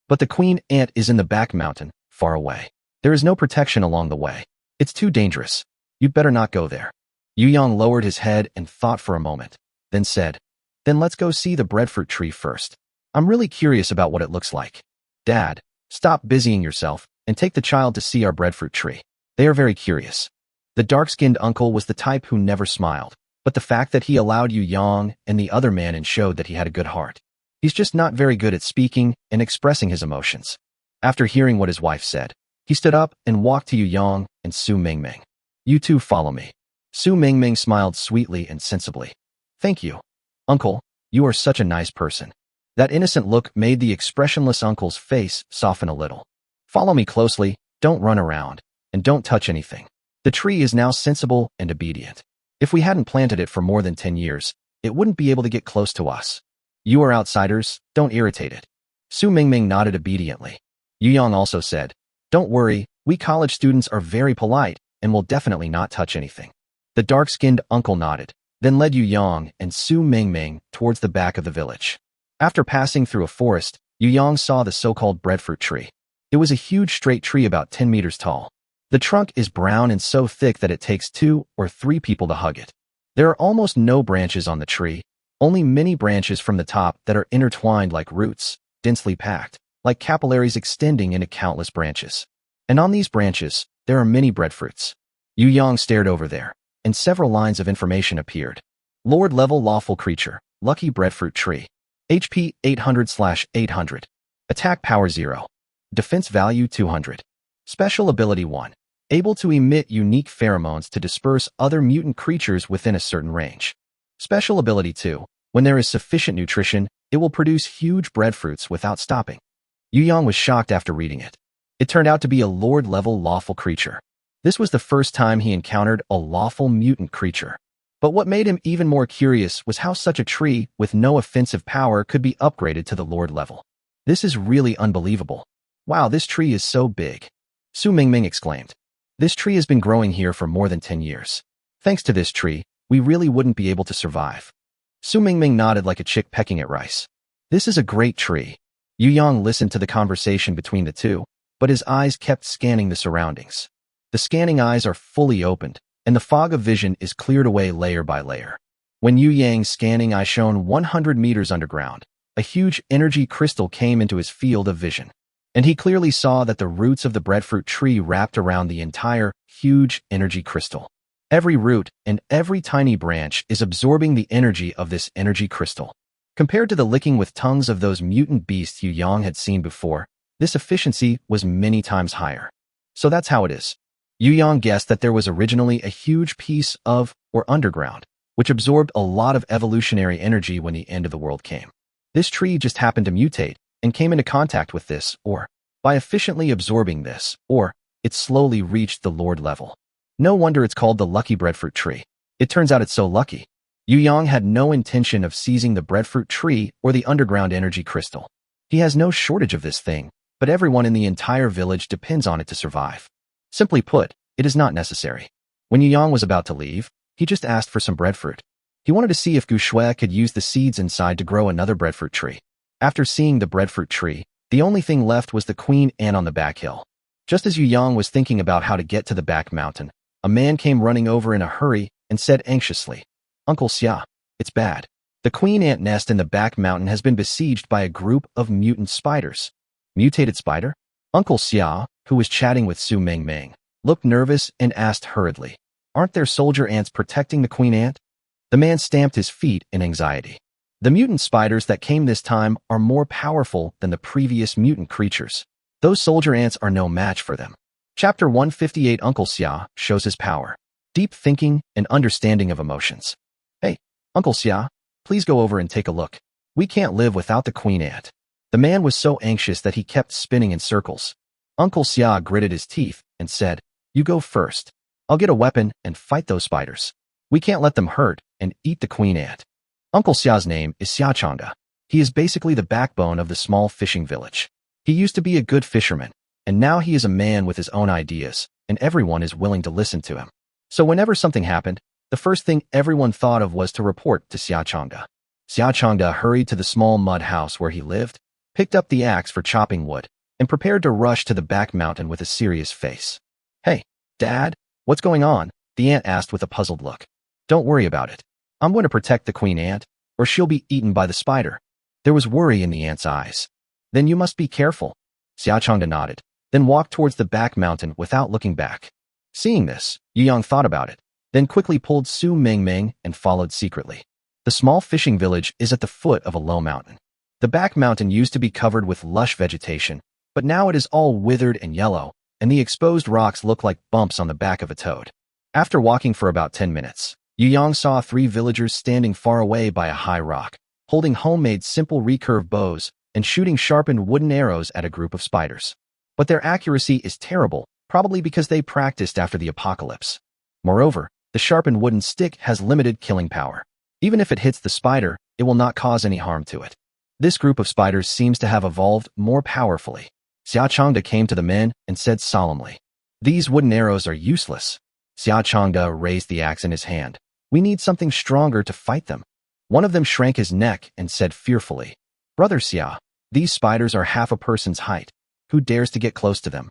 But the queen ant is in the back mountain, far away. There is no protection along the way. It's too dangerous. You'd better not go there. Yu Yang lowered his head and thought for a moment, then said, then let's go see the breadfruit tree first. I'm really curious about what it looks like. Dad, stop busying yourself and take the child to see our breadfruit tree. They are very curious. The dark-skinned uncle was the type who never smiled, but the fact that he allowed Yu Yang and the other man in showed that he had a good heart. He's just not very good at speaking and expressing his emotions. After hearing what his wife said, he stood up and walked to Yu Yang and Su Mingming. You two follow me. Su Mingming smiled sweetly and sensibly. Thank you. Uncle, you are such a nice person. That innocent look made the expressionless uncle's face soften a little. Follow me closely, don't run around, and don't touch anything. The tree is now sensible and obedient. If we hadn't planted it for more than 10 years, it wouldn't be able to get close to us. You are outsiders, don't irritate it. Su Mingming nodded obediently. Yu Yang also said, don't worry, we college students are very polite and will definitely not touch anything. The dark-skinned uncle nodded, then led Yu Yang and Su Mingming towards the back of the village. After passing through a forest, Yu Yang saw the so-called breadfruit tree. It was a huge straight tree about 10 meters tall. The trunk is brown and so thick that it takes 2 or 3 people to hug it. There are almost no branches on the tree, only many branches from the top that are intertwined like roots, densely packed, like capillaries extending into countless branches. And on these branches, there are many breadfruits. Yu Yang stared over there, and several lines of information appeared. Lord level lawful creature, lucky breadfruit tree. HP 800/800. Attack power 0. Defense value 200. Special ability 1. Able to emit unique pheromones to disperse other mutant creatures within a certain range. Special ability 2. When there is sufficient nutrition, it will produce huge breadfruits without stopping. Yu Yang was shocked after reading it. It turned out to be a Lord-level lawful creature. This was the first time he encountered a lawful mutant creature. But what made him even more curious was how such a tree with no offensive power could be upgraded to the Lord level. This is really unbelievable. Wow, this tree is so big. Su Mingming exclaimed. This tree has been growing here for more than 10 years. Thanks to this tree, we really wouldn't be able to survive. Su Mingming nodded like a chick pecking at rice. This is a great tree. Yu Yang listened to the conversation between the two, but his eyes kept scanning the surroundings. The scanning eyes are fully opened, and the fog of vision is cleared away layer by layer. When Yu Yang's scanning eye shone 100 meters underground, a huge energy crystal came into his field of vision, and he clearly saw that the roots of the breadfruit tree wrapped around the entire, huge energy crystal. Every root and every tiny branch is absorbing the energy of this energy crystal. Compared to the licking with tongues of those mutant beasts Yu Yang had seen before, this efficiency was many times higher. So that's how it is. Yu Yang guessed that there was originally a huge piece of, or underground, which absorbed a lot of evolutionary energy when the end of the world came. This tree just happened to mutate and came into contact with this, or, by efficiently absorbing this, or, it slowly reached the Lord level. No wonder it's called the lucky breadfruit tree. It turns out it's so lucky. Yu Yang had no intention of seizing the breadfruit tree or the underground energy crystal. He has no shortage of this thing, but everyone in the entire village depends on it to survive. Simply put, it is not necessary. When Yu Yang was about to leave, he just asked for some breadfruit. He wanted to see if Gu Shui could use the seeds inside to grow another breadfruit tree. After seeing the breadfruit tree, the only thing left was the queen ant on the back hill. Just as Yu Yang was thinking about how to get to the back mountain, a man came running over in a hurry and said anxiously, Uncle Xia, it's bad. The queen ant nest in the back mountain has been besieged by a group of mutant spiders. Mutated spider? Uncle Xia, who was chatting with Su Mingming, looked nervous and asked hurriedly, aren't there soldier ants protecting the queen ant? The man stamped his feet in anxiety. The mutant spiders that came this time are more powerful than the previous mutant creatures. Those soldier ants are no match for them. Chapter 158 Uncle Xia shows his power, deep thinking, and understanding of emotions. Hey, Uncle Xia, please go over and take a look. We can't live without the queen ant. The man was so anxious that he kept spinning in circles. Uncle Xia gritted his teeth and said, "You go first. I'll get a weapon and fight those spiders. We can't let them hurt and eat the queen ant." Uncle Xia's name is Xiachangda. He is basically the backbone of the small fishing village. He used to be a good fisherman, and now he is a man with his own ideas, and everyone is willing to listen to him. So whenever something happened, the first thing everyone thought of was to report to Xiachangda. Xiachangda hurried to the small mud house where he lived, picked up the axe for chopping wood, and prepared to rush to the back mountain with a serious face. "Hey, Dad, what's going on?" the ant asked with a puzzled look. "Don't worry about it. I'm going to protect the queen ant, or she'll be eaten by the spider." There was worry in the ant's eyes. "Then you must be careful." Xiachangda nodded, then walked towards the back mountain without looking back. Seeing this, Yuyang thought about it, then quickly pulled Su Mingming and followed secretly. The small fishing village is at the foot of a low mountain. The back mountain used to be covered with lush vegetation, but now it is all withered and yellow, and the exposed rocks look like bumps on the back of a toad. After walking for about 10 minutes, Yuyang saw 3 villagers standing far away by a high rock, holding homemade simple recurve bows and shooting sharpened wooden arrows at a group of spiders. But their accuracy is terrible, probably because they practiced after the apocalypse. Moreover, the sharpened wooden stick has limited killing power. Even if it hits the spider, it will not cause any harm to it. This group of spiders seems to have evolved more powerfully. Xiachangda came to the men and said solemnly, "These wooden arrows are useless." Xiachangda raised the axe in his hand. "We need something stronger to fight them." One of them shrank his neck and said fearfully, "Brother Xia, these spiders are half a person's height. Who dares to get close to them?"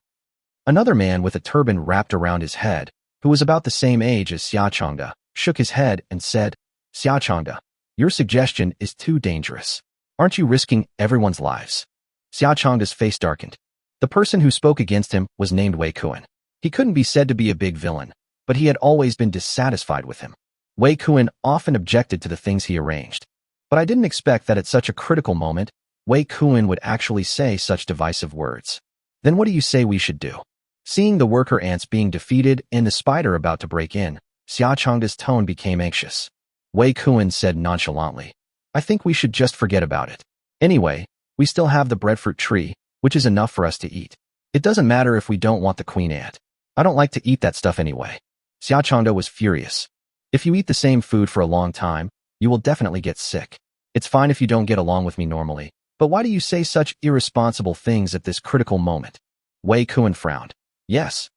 Another man with a turban wrapped around his head, who was about the same age as Xiachangda, shook his head and said, "Xiachangda, your suggestion is too dangerous. Aren't you risking everyone's lives?" Xiachangda's face darkened. The person who spoke against him was named Wei Kuan. He couldn't be said to be a big villain, but he had always been dissatisfied with him. Wei Kuan often objected to the things he arranged. But I didn't expect that at such a critical moment, Wei Kuan would actually say such divisive words. "Then what do you say we should do?" Seeing the worker ants being defeated and the spider about to break in, Xiachangda's tone became anxious. Wei Kuan said nonchalantly, "I think we should just forget about it. Anyway, we still have the breadfruit tree, which is enough for us to eat. It doesn't matter if we don't want the queen ant. I don't like to eat that stuff anyway." Xiachangda was furious. "If you eat the same food for a long time, you will definitely get sick. It's fine if you don't get along with me normally, but why do you say such irresponsible things at this critical moment?" Wei Kuan frowned. Yes,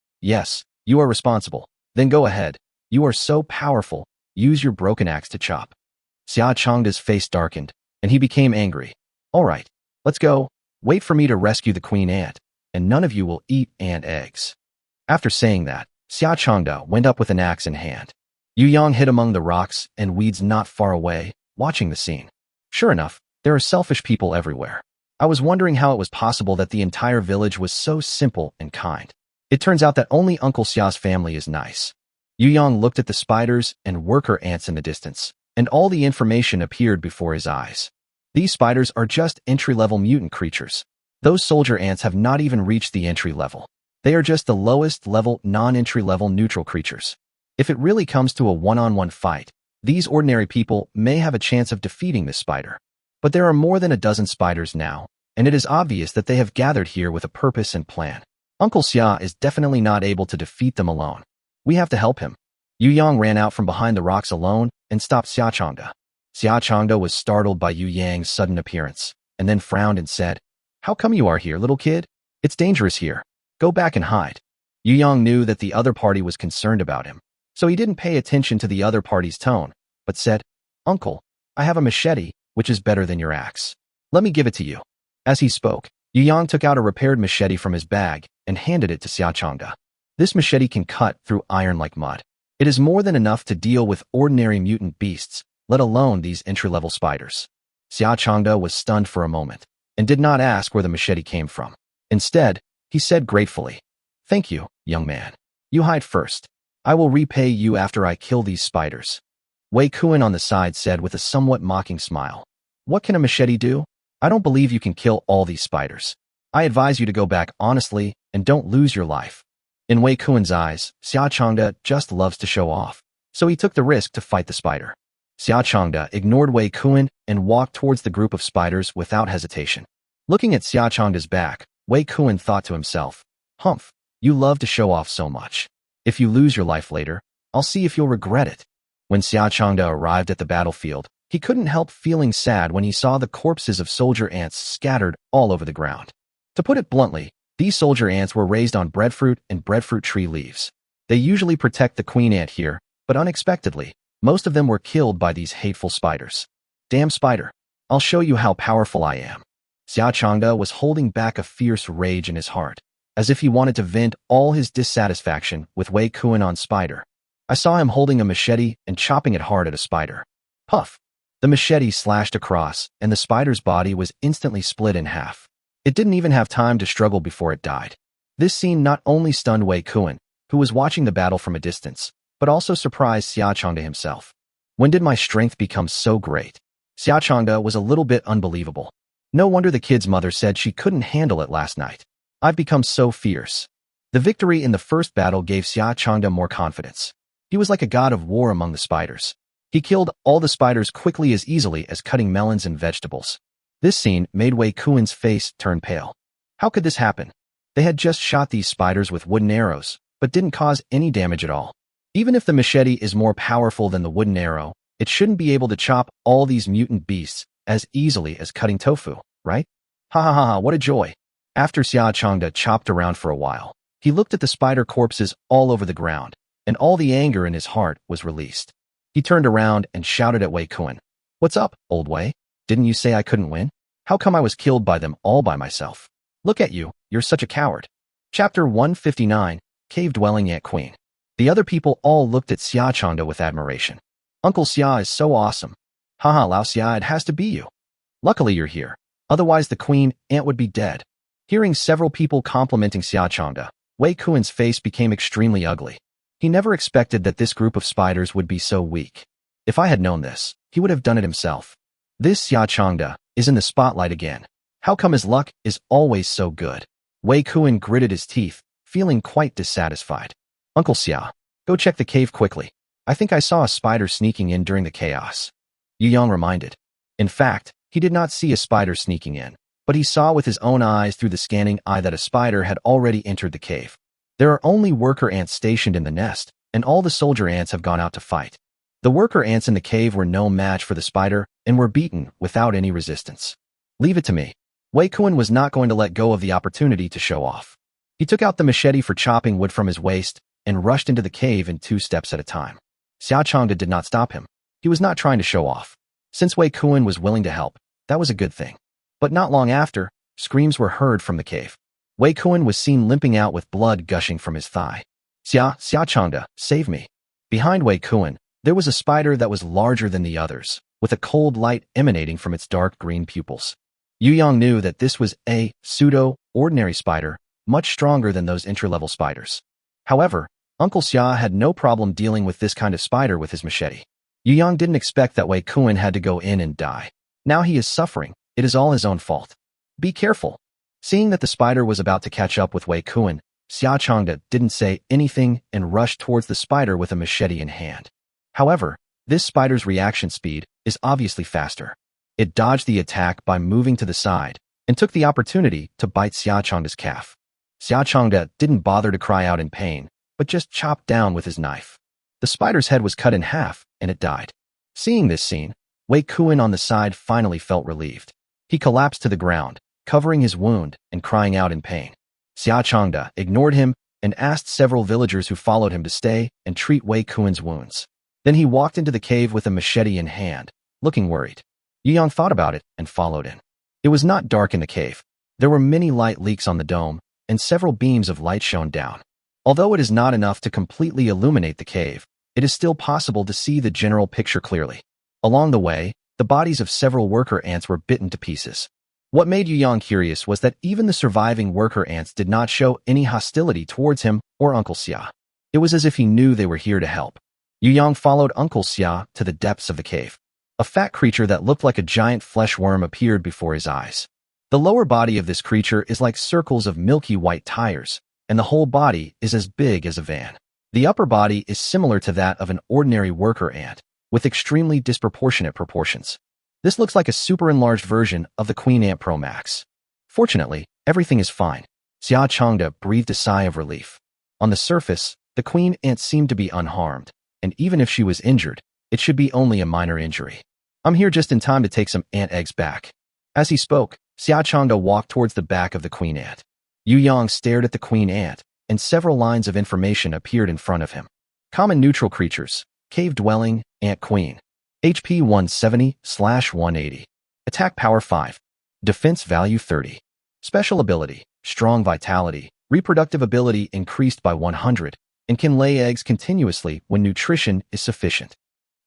you are responsible. Then go ahead. You are so powerful. Use your broken axe to chop." Xiachangda's face darkened, and he became angry. "All right, let's go. Wait for me to rescue the queen ant, and none of you will eat ant eggs." After saying that, Xiachangda went up with an axe in hand. Yuyang hid among the rocks and weeds not far away, watching the scene. Sure enough, there are selfish people everywhere. I was wondering how it was possible that the entire village was so simple and kind. It turns out that only Uncle Xia's family is nice. Yuyang looked at the spiders and worker ants in the distance, and all the information appeared before his eyes. These spiders are just entry-level mutant creatures. Those soldier ants have not even reached the entry level. They are just the lowest level non-entry level neutral creatures. If it really comes to a one-on-one fight, these ordinary people may have a chance of defeating this spider. But there are more than a dozen spiders now, and it is obvious that they have gathered here with a purpose and plan. Uncle Xia is definitely not able to defeat them alone. We have to help him. Yuyang ran out from behind the rocks alone and stopped Xiachangda. Xiachangda was startled by Yuyang's sudden appearance, and then frowned and said, "How come you are here, little kid? It's dangerous here. Go back and hide." Yuyang knew that the other party was concerned about him, so he didn't pay attention to the other party's tone, but said, "Uncle, I have a machete, which is better than your axe. Let me give it to you." As he spoke, Yuyang took out a repaired machete from his bag and handed it to Xiachangda. This machete can cut through iron like mud. It is more than enough to deal with ordinary mutant beasts, let alone these entry-level spiders. Xiachangda was stunned for a moment and did not ask where the machete came from. Instead, he said gratefully, "Thank you, young man. You hide first. I will repay you after I kill these spiders." Wei Kuan on the side said with a somewhat mocking smile, "What can a machete do? I don't believe you can kill all these spiders. I advise you to go back honestly and don't lose your life." In Wei Kuan's eyes, Xiachangda just loves to show off, so he took the risk to fight the spider. Xiachangda ignored Wei Kuan and walked towards the group of spiders without hesitation. Looking at Xiaochangda's back, Wei Kuan thought to himself, "Humph, you love to show off so much. If you lose your life later, I'll see if you'll regret it." When Xiaochangda arrived at the battlefield, he couldn't help feeling sad when he saw the corpses of soldier ants scattered all over the ground. To put it bluntly, these soldier ants were raised on breadfruit and breadfruit tree leaves. They usually protect the queen ant here, but unexpectedly, most of them were killed by these hateful spiders. "Damn spider, I'll show you how powerful I am." Xiaochangda was holding back a fierce rage in his heart, as if he wanted to vent all his dissatisfaction with Wei Kuan on spider. I saw him holding a machete and chopping it hard at a spider. Puff! The machete slashed across, and the spider's body was instantly split in half. It didn't even have time to struggle before it died. This scene not only stunned Wei Kuan, who was watching the battle from a distance, but also surprised Xiaochangda himself. When did my strength become so great? Xiaochangda was a little bit unbelievable. No wonder the kid's mother said she couldn't handle it last night. I've become so fierce. The victory in the first battle gave Xiaochangda more confidence. He was like a god of war among the spiders. He killed all the spiders quickly as easily as cutting melons and vegetables. This scene made Wei Kuan's face turn pale. How could this happen? They had just shot these spiders with wooden arrows, but didn't cause any damage at all. Even if the machete is more powerful than the wooden arrow, it shouldn't be able to chop all these mutant beasts as easily as cutting tofu, right? Ha ha ha ha, what a joy. After Xiaochangda chopped around for a while, he looked at the spider corpses all over the ground, and all the anger in his heart was released. He turned around and shouted at Wei Kuan. "What's up, old Wei? Didn't you say I couldn't win? How come I was killed by them all by myself? Look at you, you're such a coward." Chapter 159, Cave-Dwelling Ant Queen. The other people all looked at Xiaochangda with admiration. "Uncle Xia is so awesome. Haha, Lao Xia, it has to be you. Luckily you're here, otherwise the queen ant would be dead." Hearing several people complimenting Xiaochangda, Wei Kuan's face became extremely ugly. He never expected that this group of spiders would be so weak. If I had known this, he would have done it himself. This Xiaochangda is in the spotlight again. How come his luck is always so good? Wei Kuan gritted his teeth, feeling quite dissatisfied. "Uncle Xia, go check the cave quickly. I think I saw a spider sneaking in during the chaos." Yu Yang reminded. In fact, he did not see a spider sneaking in, but he saw with his own eyes through the scanning eye that a spider had already entered the cave. There are only worker ants stationed in the nest, and all the soldier ants have gone out to fight. The worker ants in the cave were no match for the spider and were beaten without any resistance. "Leave it to me." Wei Kuan was not going to let go of the opportunity to show off. He took out the machete for chopping wood from his waist and rushed into the cave in 2 steps at a time. Xiaochangda did not stop him. He was not trying to show off. Since Wei Kuan was willing to help, that was a good thing. But not long after, screams were heard from the cave. Wei Kuan was seen limping out with blood gushing from his thigh. Xiaochangda, save me." Behind Wei Kuan, there was a spider that was larger than the others, with a cold light emanating from its dark green pupils. Yu Yang knew that this was a pseudo-ordinary spider, much stronger than those inter-level spiders. However, Uncle Xia had no problem dealing with this kind of spider with his machete. Yu Yang didn't expect that Wei Kuan had to go in and die. Now he is suffering. It is all his own fault. Be careful. Seeing that the spider was about to catch up with Wei Kuan, Xiaochangda didn't say anything and rushed towards the spider with a machete in hand. However, this spider's reaction speed is obviously faster. It dodged the attack by moving to the side and took the opportunity to bite Xiaochangda's calf. Xiaochangda didn't bother to cry out in pain, but just chopped down with his knife. The spider's head was cut in half, and it died. Seeing this scene, Wei Kuan on the side finally felt relieved. He collapsed to the ground, covering his wound and crying out in pain. Xiaochangda ignored him and asked several villagers who followed him to stay and treat Wei Kuan's wounds. Then he walked into the cave with a machete in hand, looking worried. Yu Yang thought about it and followed in. It was not dark in the cave. There were many light leaks on the dome, and several beams of light shone down. Although it is not enough to completely illuminate the cave, it is still possible to see the general picture clearly. Along the way, the bodies of several worker ants were bitten to pieces. What made Yu Yang curious was that even the surviving worker ants did not show any hostility towards him or Uncle Xia. It was as if he knew they were here to help. Yu Yang followed Uncle Xia to the depths of the cave. A fat creature that looked like a giant flesh worm appeared before his eyes. The lower body of this creature is like circles of milky white tires, and the whole body is as big as a van. The upper body is similar to that of an ordinary worker ant, with extremely disproportionate proportions. This looks like a super enlarged version of the Queen Ant Pro Max. Fortunately, everything is fine. Xia Changde breathed a sigh of relief. On the surface, the queen ant seemed to be unharmed, and even if she was injured, it should be only a minor injury. I'm here just in time to take some ant eggs back. As he spoke, Xia Changde walked towards the back of the queen ant. Yu Yang stared at the queen ant, and several lines of information appeared in front of him. Common neutral creatures, cave-dwelling, ant queen. HP 170/180. Attack power 5. Defense value 30. Special ability, strong vitality, reproductive ability increased by 100, and can lay eggs continuously when nutrition is sufficient.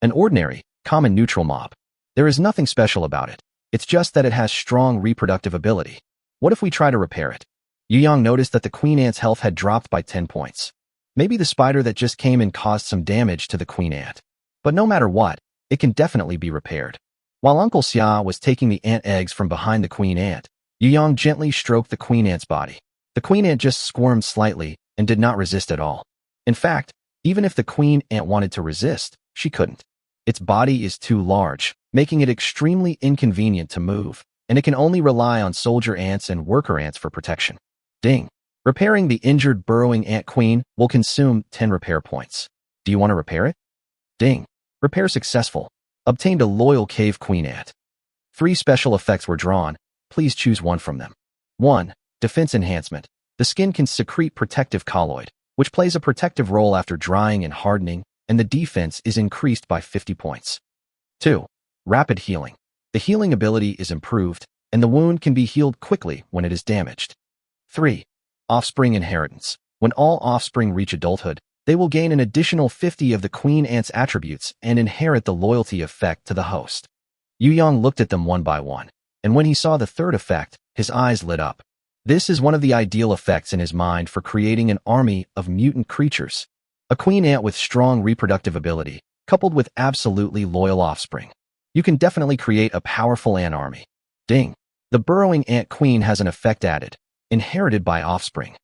An ordinary, common neutral mob. There is nothing special about it. It's just that it has strong reproductive ability. What if we try to repair it? Yu Yang noticed that the queen ant's health had dropped by 10 points. Maybe the spider that just came in caused some damage to the queen ant. But no matter what, it can definitely be repaired. While Uncle Xia was taking the ant eggs from behind the queen ant, Yu Yang gently stroked the queen ant's body. The queen ant just squirmed slightly and did not resist at all. In fact, even if the queen ant wanted to resist, she couldn't. Its body is too large, making it extremely inconvenient to move, and it can only rely on soldier ants and worker ants for protection. Ding. Repairing the injured burrowing ant queen will consume 10 repair points. Do you want to repair it? Ding. Repair successful. Obtained a loyal cave queen ant. 3 special effects were drawn. Please choose one from them. 1. Defense enhancement. The skin can secrete protective colloid, which plays a protective role after drying and hardening, and the defense is increased by 50 points. 2. Rapid healing. The healing ability is improved, and the wound can be healed quickly when it is damaged. 3. Offspring inheritance. When all offspring reach adulthood, they will gain an additional 50 of the queen ant's attributes and inherit the loyalty effect to the host. Yu Yang looked at them one by one, and when he saw the third effect, his eyes lit up. This is one of the ideal effects in his mind for creating an army of mutant creatures. A queen ant with strong reproductive ability, coupled with absolutely loyal offspring. You can definitely create a powerful ant army. Ding. The burrowing ant queen has an effect added, inherited by offspring.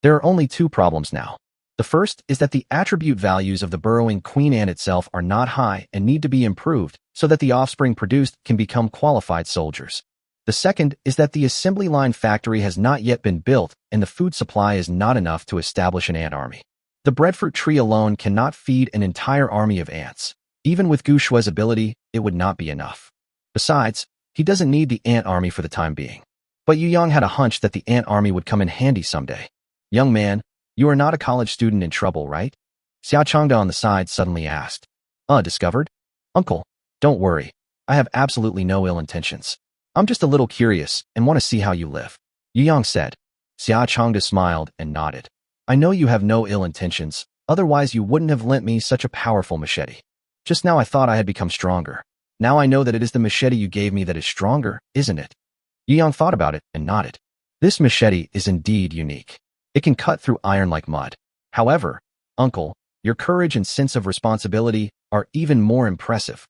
There are only 2 problems now. The first is that the attribute values of the burrowing queen ant itself are not high and need to be improved so that the offspring produced can become qualified soldiers. The second is that the assembly line factory has not yet been built and the food supply is not enough to establish an ant army. The breadfruit tree alone cannot feed an entire army of ants. Even with Gu Shue's ability, it would not be enough. Besides, he doesn't need the ant army for the time being. But Yu Yang had a hunch that the ant army would come in handy someday. Young man, you are not a college student in trouble, right? Xia Changde on the side suddenly asked. Discovered? Uncle, don't worry. I have absolutely no ill intentions. I'm just a little curious and want to see how you live. Yu Yang said. Xia Changde smiled and nodded. I know you have no ill intentions, otherwise you wouldn't have lent me such a powerful machete. Just now I thought I had become stronger. Now I know that it is the machete you gave me that is stronger, isn't it? Yu Yang thought about it and nodded. This machete is indeed unique. It can cut through iron like mud. However, uncle, your courage and sense of responsibility are even more impressive.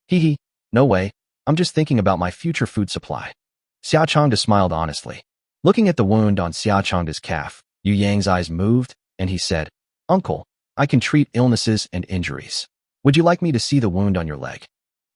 Hee, no way. I'm just thinking about my future food supply. Xia Changde smiled honestly. Looking at the wound on Xia Changde's calf, Yu Yang's eyes moved, and he said, Uncle, I can treat illnesses and injuries. Would you like me to see the wound on your leg?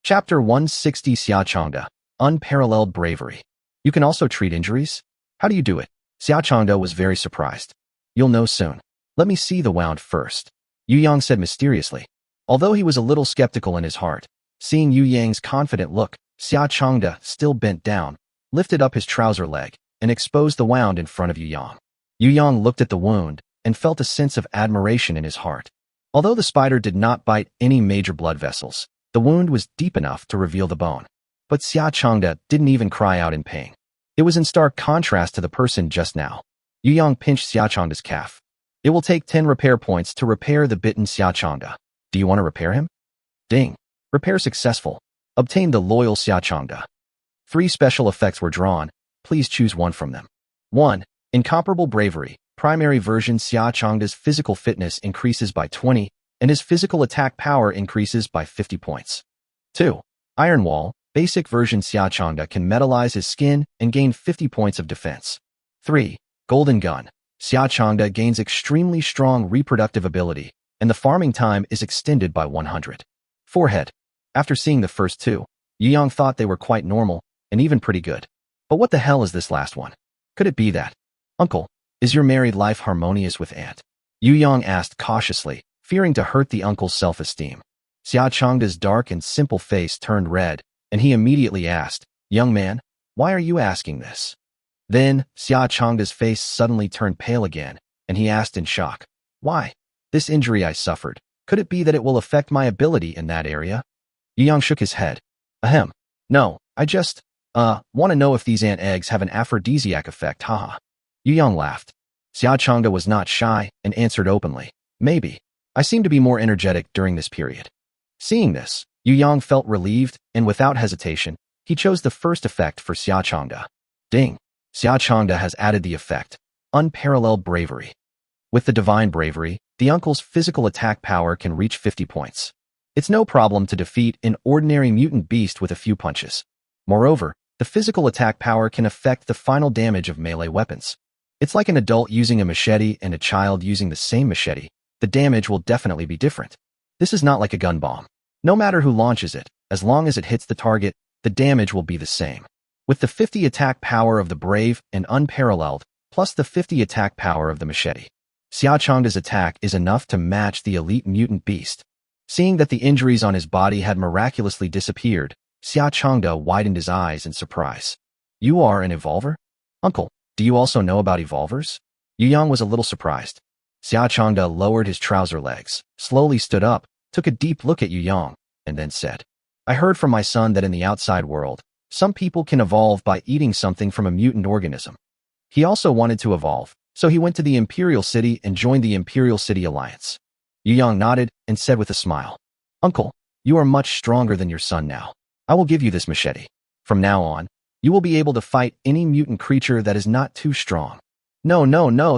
Chapter 160 Xia Changde, Unparalleled Bravery. You can also treat injuries? How do you do it? Xia Changde was very surprised. You'll know soon. Let me see the wound first. Yu Yang said mysteriously. Although he was a little skeptical in his heart, seeing Yu Yang's confident look, Xia Changde, still bent down, lifted up his trouser leg and exposed the wound in front of Yu Yang. Yu Yang looked at the wound and felt a sense of admiration in his heart. Although the spider did not bite any major blood vessels, the wound was deep enough to reveal the bone. But Xia Changde didn't even cry out in pain. It was in stark contrast to the person just now. Yu Yang pinched Xia Changde's calf. It will take 10 repair points to repair the bitten Xia Changde. Do you want to repair him? Ding. Repair successful. Obtain the loyal Xia Changde. 3 special effects were drawn. Please choose one from them. 1. Incomparable Bravery. Primary version Xia Changde's physical fitness increases by 20, and his physical attack power increases by 50 points. 2. Iron Wall. Basic version Xia Changde can metallize his skin and gain 50 points of defense. 3. Golden Gun. Xia Changde gains extremely strong reproductive ability, and the farming time is extended by 100. Forehead. After seeing the first 2, Yu Yang thought they were quite normal and even pretty good. But what the hell is this last one? Could it be that? Uncle, is your married life harmonious with Aunt? Yu Yang asked cautiously, fearing to hurt the uncle's self-esteem. Xia Changda's dark and simple face turned red, and he immediately asked, "Young man, why are you asking this?" Then, Xia Changda's face suddenly turned pale again, and he asked in shock, "Why? This injury I suffered, could it be that it will affect my ability in that area?" Yu Yang shook his head. Ahem. No, I just, want to know if these ant eggs have an aphrodisiac effect, haha. Yu Yang laughed. Xia Changda was not shy and answered openly, "Maybe. I seem to be more energetic during this period." Seeing this, Yu Yang felt relieved, and without hesitation, he chose the first effect for Xia Changda. Ding! Xia Changda has added the effect, Unparalleled Bravery. With the Divine Bravery, the uncle's physical attack power can reach 50 points. It's no problem to defeat an ordinary mutant beast with a few punches. Moreover, the physical attack power can affect the final damage of melee weapons. It's like an adult using a machete and a child using the same machete. The damage will definitely be different. This is not like a gun bomb. No matter who launches it, as long as it hits the target, the damage will be the same. With the 50 attack power of the Brave and Unparalleled, plus the 50 attack power of the machete, Xia Changda's attack is enough to match the elite mutant beast. Seeing that the injuries on his body had miraculously disappeared, Xia Changda widened his eyes in surprise. "You are an evolver? Uncle, do you also know about evolvers?" Yu Yang was a little surprised. Xia Changda lowered his trouser legs, slowly stood up, took a deep look at Yu Yang, and then said, "I heard from my son that in the outside world, some people can evolve by eating something from a mutant organism. He also wanted to evolve, so he went to the Imperial City and joined the Imperial City Alliance." Yu Yang nodded and said with a smile, "Uncle, you are much stronger than your son now. I will give you this machete. From now on, you will be able to fight any mutant creature that is not too strong." No,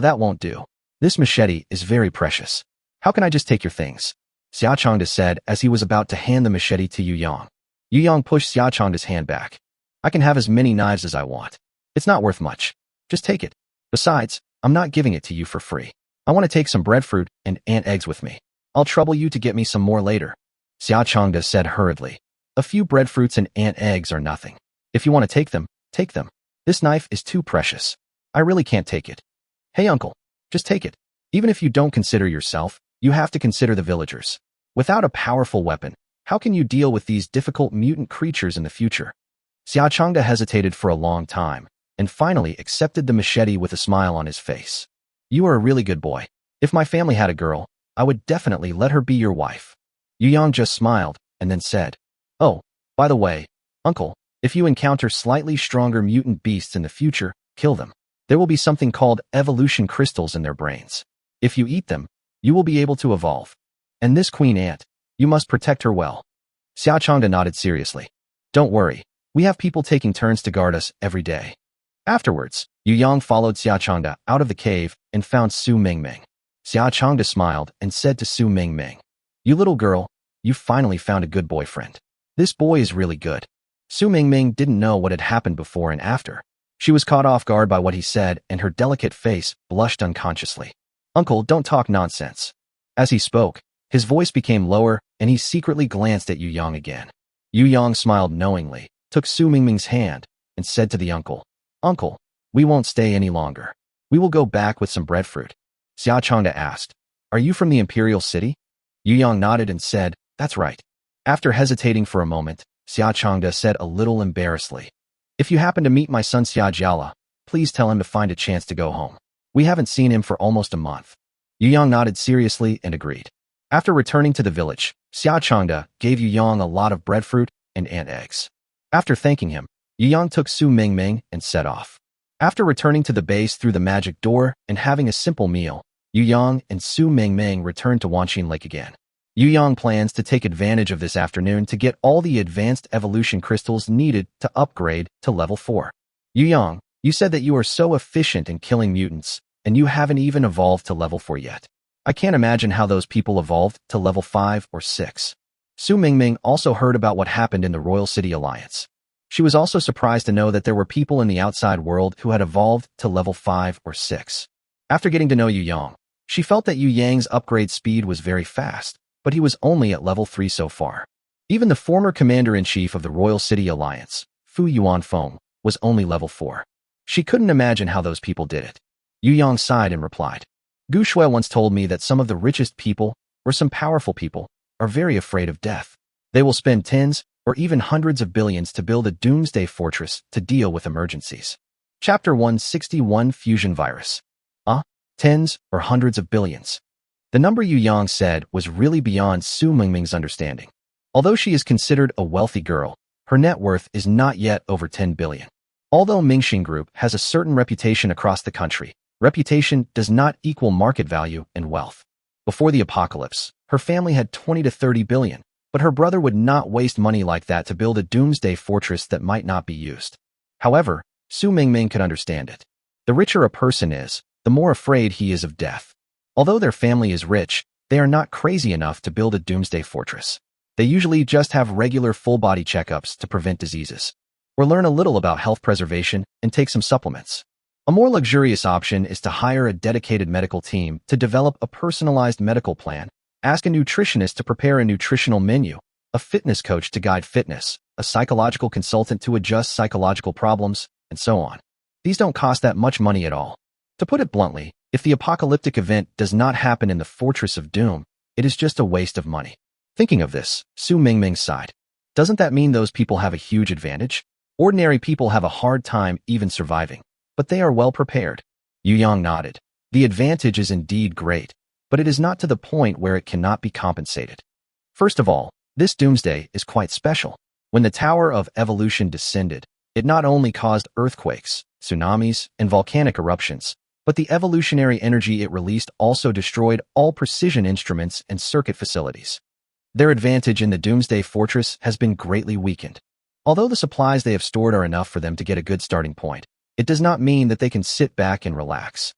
that won't do. This machete is very precious. How can I just take your things?" Xia Changda said as he was about to hand the machete to Yu Yang. Yu Yang pushed Xia Changda's hand back. "I can have as many knives as I want. It's not worth much. Just take it. Besides, I'm not giving it to you for free. I want to take some breadfruit and ant eggs with me. I'll trouble you to get me some more later." Xia Changda said hurriedly, "A few breadfruits and ant eggs are nothing. If you want to take them, take them. This knife is too precious. I really can't take it." "Hey uncle, just take it. Even if you don't consider yourself, you have to consider the villagers. Without a powerful weapon, how can you deal with these difficult mutant creatures in the future?" Xia Changda hesitated for a long time, and finally accepted the machete with a smile on his face. "You are a really good boy. If my family had a girl, I would definitely let her be your wife." Yu Yang just smiled, and then said, "Oh, by the way, uncle, if you encounter slightly stronger mutant beasts in the future, kill them. There will be something called evolution crystals in their brains. If you eat them, you will be able to evolve. And this queen ant, you must protect her well." Xia Changda nodded seriously. "Don't worry, we have people taking turns to guard us every day." Afterwards, Yu Yang followed Xia Changda out of the cave and found Su Mingming. Xia Changda smiled and said to Su Mingming, "You little girl, you finally found a good boyfriend. This boy is really good." Su Mingming didn't know what had happened before and after. She was caught off guard by what he said, and her delicate face blushed unconsciously. "Uncle, don't talk nonsense." As he spoke, his voice became lower, and he secretly glanced at Yu Yang again. Yu Yang smiled knowingly, took Su Mingming's hand, and said to the uncle, "Uncle, we won't stay any longer. We will go back with some breadfruit." Xia Changda asked, "Are you from the Imperial City?" Yu Yang nodded and said, "That's right." After hesitating for a moment, Xia Changda said a little embarrassedly, "If you happen to meet my son Xia Jiala, please tell him to find a chance to go home. We haven't seen him for almost a month." Yu Yang nodded seriously and agreed. After returning to the village, Xia Changda gave Yu Yang a lot of breadfruit and ant eggs. After thanking him, Yu Yang took Su Mingming and set off. After returning to the base through the magic door and having a simple meal, Yu Yang and Su Mingming returned to Wanqin Lake again. Yu Yang plans to take advantage of this afternoon to get all the advanced evolution crystals needed to upgrade to level 4. Yu Yang, you said that you are so efficient in killing mutants, and you haven't even evolved to level 4 yet. I can't imagine how those people evolved to level 5 or 6. Su Mingming also heard about what happened in the Royal City Alliance. She was also surprised to know that there were people in the outside world who had evolved to level 5 or 6. After getting to know Yu Yang, she felt that Yu Yang's upgrade speed was very fast, but he was only at level 3 so far. Even the former commander-in-chief of the Royal City Alliance, Fu Yuanfeng, was only level 4. She couldn't imagine how those people did it. Yu Yang sighed and replied, Gu Shui once told me that some of the richest people, or some powerful people, are very afraid of death. They will spend tens or even hundreds of billions to build a doomsday fortress to deal with emergencies. Chapter 161 Fusion Virus. Tens or hundreds of billions. The number Yu Yang said was really beyond Su Mingming's understanding. Although she is considered a wealthy girl, her net worth is not yet over 10 billion. Although Mingxing Group has a certain reputation across the country, reputation does not equal market value and wealth. Before the apocalypse, her family had 20 to 30 billion, but her brother would not waste money like that to build a doomsday fortress that might not be used. However, Su Mingming could understand it. The richer a person is, the more afraid he is of death. Although their family is rich, they are not crazy enough to build a doomsday fortress. They usually just have regular full-body checkups to prevent diseases, or learn a little about health preservation and take some supplements. A more luxurious option is to hire a dedicated medical team to develop a personalized medical plan, ask a nutritionist to prepare a nutritional menu, a fitness coach to guide fitness, a psychological consultant to adjust psychological problems, and so on. These don't cost that much money at all. To put it bluntly, if the apocalyptic event does not happen in the Fortress of Doom, it is just a waste of money. Thinking of this, Su Mingming sighed. Doesn't that mean those people have a huge advantage? Ordinary people have a hard time even surviving, but they are well prepared. Yu Yang nodded. The advantage is indeed great, but it is not to the point where it cannot be compensated. First of all, this doomsday is quite special. When the Tower of Evolution descended, it not only caused earthquakes, tsunamis, and volcanic eruptions, but the evolutionary energy it released also destroyed all precision instruments and circuit facilities. Their advantage in the Doomsday Fortress has been greatly weakened. Although the supplies they have stored are enough for them to get a good starting point, it does not mean that they can sit back and relax.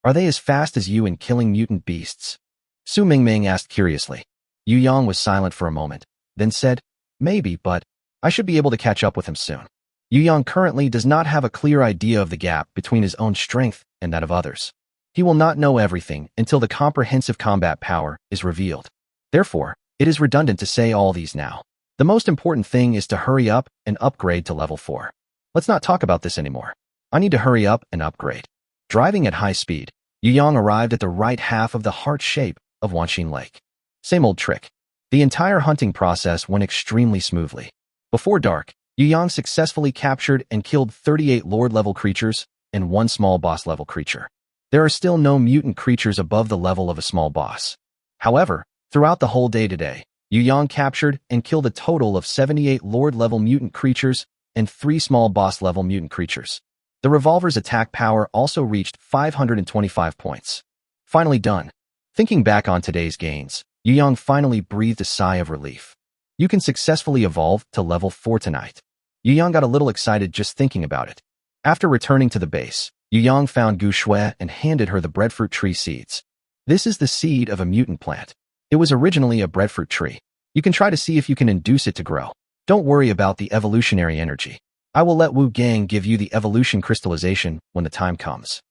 Are they as fast as you in killing mutant beasts? Su Mingming asked curiously. Yu Yang was silent for a moment, then said, Maybe, but I should be able to catch up with him soon. Yu Yang currently does not have a clear idea of the gap between his own strength and that of others. He will not know everything until the comprehensive combat power is revealed. Therefore, it is redundant to say all these now. The most important thing is to hurry up and upgrade to level 4. Let's not talk about this anymore. I need to hurry up and upgrade. Driving at high speed, Yu Yang arrived at the right half of the heart shape of Wanxin Lake. Same old trick. The entire hunting process went extremely smoothly. Before dark, Yu Yang successfully captured and killed 38 Lord-level creatures and 1 small boss-level creature. There are still no mutant creatures above the level of a small boss. However, throughout the whole day today, Yu Yang captured and killed a total of 78 Lord-level mutant creatures and 3 small boss-level mutant creatures. The revolver's attack power also reached 525 points. Finally done. Thinking back on today's gains, Yu Yang finally breathed a sigh of relief. You can successfully evolve to level 4 tonight. Yu Yang got a little excited just thinking about it. After returning to the base, Yu Yang found Gu Shui and handed her the breadfruit tree seeds. This is the seed of a mutant plant. It was originally a breadfruit tree. You can try to see if you can induce it to grow. Don't worry about the evolutionary energy. I will let Wu Gang give you the evolution crystallization when the time comes.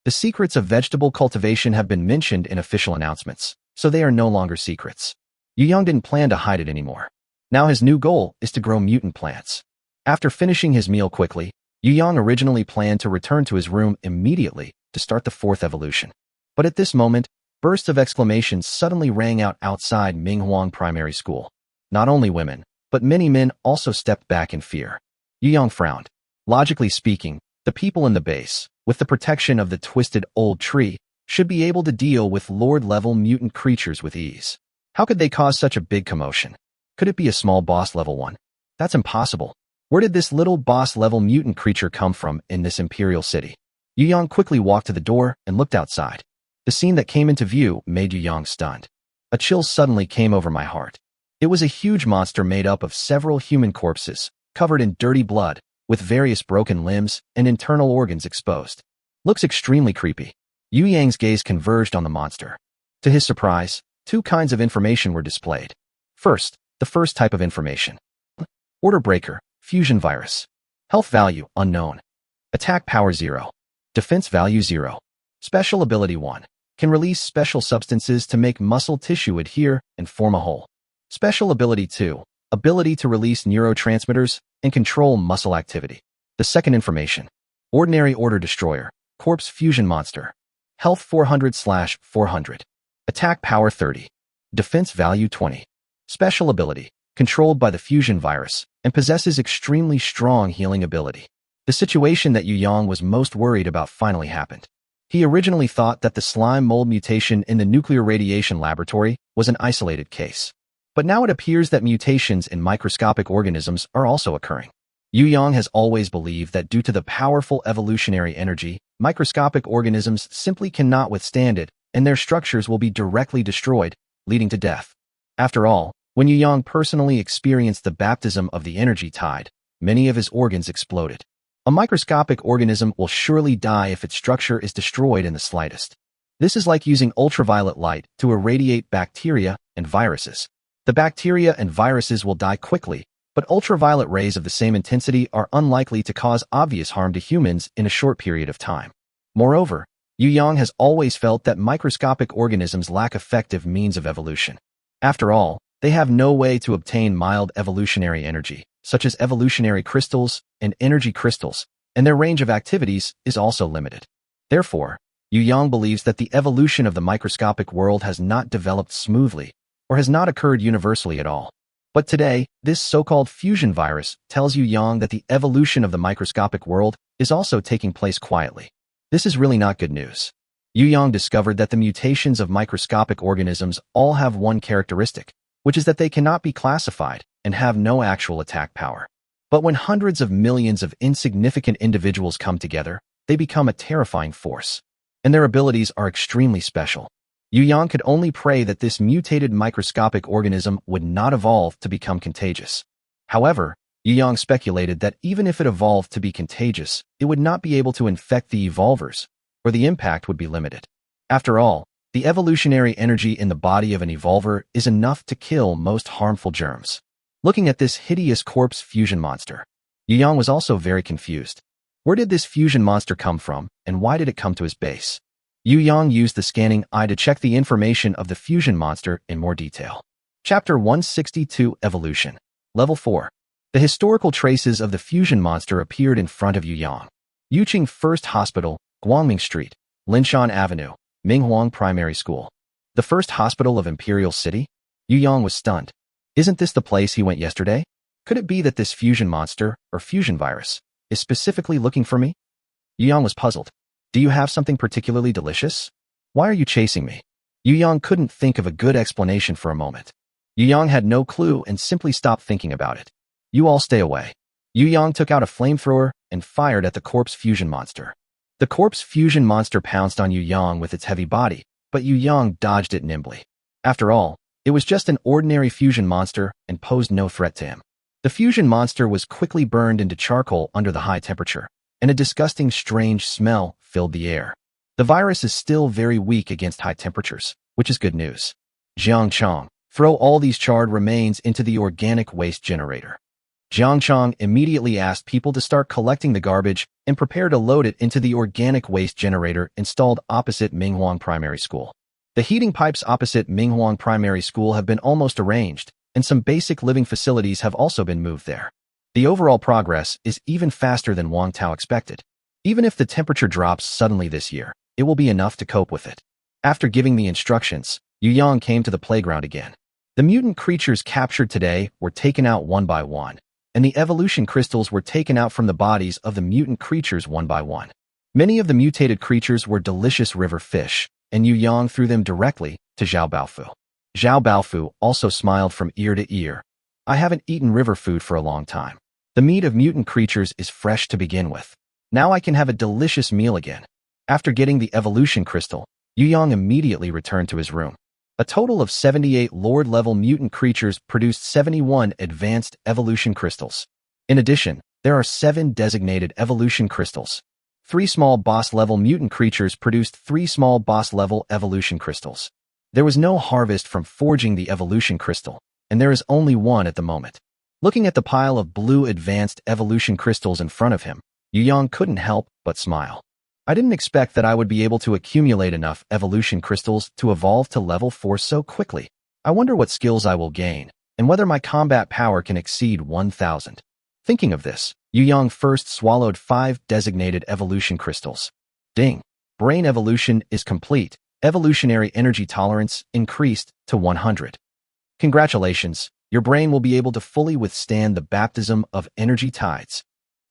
The secrets of vegetable cultivation have been mentioned in official announcements, so they are no longer secrets. Yu Yang didn't plan to hide it anymore. Now his new goal is to grow mutant plants. After finishing his meal quickly, Yu Yang originally planned to return to his room immediately to start the 4th evolution. But at this moment, bursts of exclamations suddenly rang out outside Minghuang Primary School. Not only women, but many men also stepped back in fear. Yu Yang frowned. Logically speaking, the people in the base, with the protection of the twisted old tree, should be able to deal with Lord-level mutant creatures with ease. How could they cause such a big commotion? Could it be a small boss-level one? That's impossible. Where did this little boss-level mutant creature come from in this imperial city? Yu Yang quickly walked to the door and looked outside. The scene that came into view made Yu Yang stunned. A chill suddenly came over my heart. It was a huge monster made up of several human corpses, covered in dirty blood, with various broken limbs and internal organs exposed. Looks extremely creepy. Yu Yang's gaze converged on the monster. To his surprise, 2 kinds of information were displayed. First, the first type of information. Order breaker, fusion virus. Health value, unknown. Attack power 0. Defense value 0. Special ability 1. Can release special substances to make muscle tissue adhere and form a hole. Special ability 2. Ability to release neurotransmitters and control muscle activity. The second information. Ordinary Order Destroyer, Corpse Fusion Monster. Health 400/400. Attack Power 30. Defense Value 20. Special Ability, controlled by the fusion virus, and possesses extremely strong healing ability. The situation that Yu Yang was most worried about finally happened. He originally thought that the slime mold mutation in the nuclear radiation laboratory was an isolated case. But now it appears that mutations in microscopic organisms are also occurring. Yu Yang has always believed that due to the powerful evolutionary energy, microscopic organisms simply cannot withstand it, and their structures will be directly destroyed, leading to death. After all, when Yu Yang personally experienced the baptism of the energy tide, many of his organs exploded. A microscopic organism will surely die if its structure is destroyed in the slightest. This is like using ultraviolet light to irradiate bacteria and viruses. The bacteria and viruses will die quickly, but ultraviolet rays of the same intensity are unlikely to cause obvious harm to humans in a short period of time. Moreover, Yu Yang has always felt that microscopic organisms lack effective means of evolution. After all, they have no way to obtain mild evolutionary energy, such as evolutionary crystals and energy crystals, and their range of activities is also limited. Therefore, Yu Yang believes that the evolution of the microscopic world has not developed smoothly, or has not occurred universally at all. But today, this so-called fusion virus tells Yu Yang that the evolution of the microscopic world is also taking place quietly. This is really not good news. Yu Yang discovered that the mutations of microscopic organisms all have one characteristic, which is that they cannot be classified and have no actual attack power. But when hundreds of millions of insignificant individuals come together, they become a terrifying force. And their abilities are extremely special. Yu Yang could only pray that this mutated microscopic organism would not evolve to become contagious. However, Yu Yang speculated that even if it evolved to be contagious, it would not be able to infect the evolvers, or the impact would be limited. After all, the evolutionary energy in the body of an evolver is enough to kill most harmful germs. Looking at this hideous corpse fusion monster, Yu Yang was also very confused. Where did this fusion monster come from, and why did it come to his base? Yu Yang used the scanning eye to check the information of the fusion monster in more detail. Chapter 162 Evolution. Level 4. The historical traces of the fusion monster appeared in front of Yu Yang. Yuqing First Hospital, Guangming Street, Linshan Avenue, Minghuang Primary School. The first hospital of Imperial City? Yu Yang was stunned. Isn't this the place he went yesterday? Could it be that this fusion monster, or fusion virus, is specifically looking for me? Yu Yang was puzzled. Do you have something particularly delicious? Why are you chasing me? Yu Yang couldn't think of a good explanation for a moment. Yu Yang had no clue and simply stopped thinking about it. You all stay away. Yu Yang took out a flamethrower and fired at the corpse fusion monster. The corpse fusion monster pounced on Yu Yang with its heavy body, but Yu Yang dodged it nimbly. After all, it was just an ordinary fusion monster and posed no threat to him. The fusion monster was quickly burned into charcoal under the high temperature, and a disgusting strange smell filled the air. The virus is still very weak against high temperatures, which is good news. Jiang Chong, throw all these charred remains into the organic waste generator. Jiang Chong immediately asked people to start collecting the garbage and prepare to load it into the organic waste generator installed opposite Minghuang Primary School. The heating pipes opposite Minghuang Primary School have been almost arranged, and some basic living facilities have also been moved there. The overall progress is even faster than Wang Tao expected. Even if the temperature drops suddenly this year, it will be enough to cope with it. After giving the instructions, Yu Yang came to the playground again. The mutant creatures captured today were taken out one by one, and the evolution crystals were taken out from the bodies of the mutant creatures one by one. Many of the mutated creatures were delicious river fish, and Yu Yang threw them directly to Zhao Baofu. Zhao Baofu also smiled from ear to ear. I haven't eaten river food for a long time. The meat of mutant creatures is fresh to begin with. Now I can have a delicious meal again. After getting the evolution crystal, Yu Yang immediately returned to his room. A total of 78 Lord-level mutant creatures produced 71 advanced evolution crystals. In addition, there are 7 designated evolution crystals. 3 small boss-level mutant creatures produced 3 small boss-level evolution crystals. There was no harvest from forging the evolution crystal, and there is only one at the moment. Looking at the pile of blue advanced evolution crystals in front of him, Yu Yang couldn't help but smile. I didn't expect that I would be able to accumulate enough evolution crystals to evolve to level 4 so quickly. I wonder what skills I will gain, and whether my combat power can exceed 1,000. Thinking of this, Yu Yang first swallowed 5 designated evolution crystals. Ding. Brain evolution is complete. Evolutionary energy tolerance increased to 100. Congratulations, your brain will be able to fully withstand the baptism of energy tides.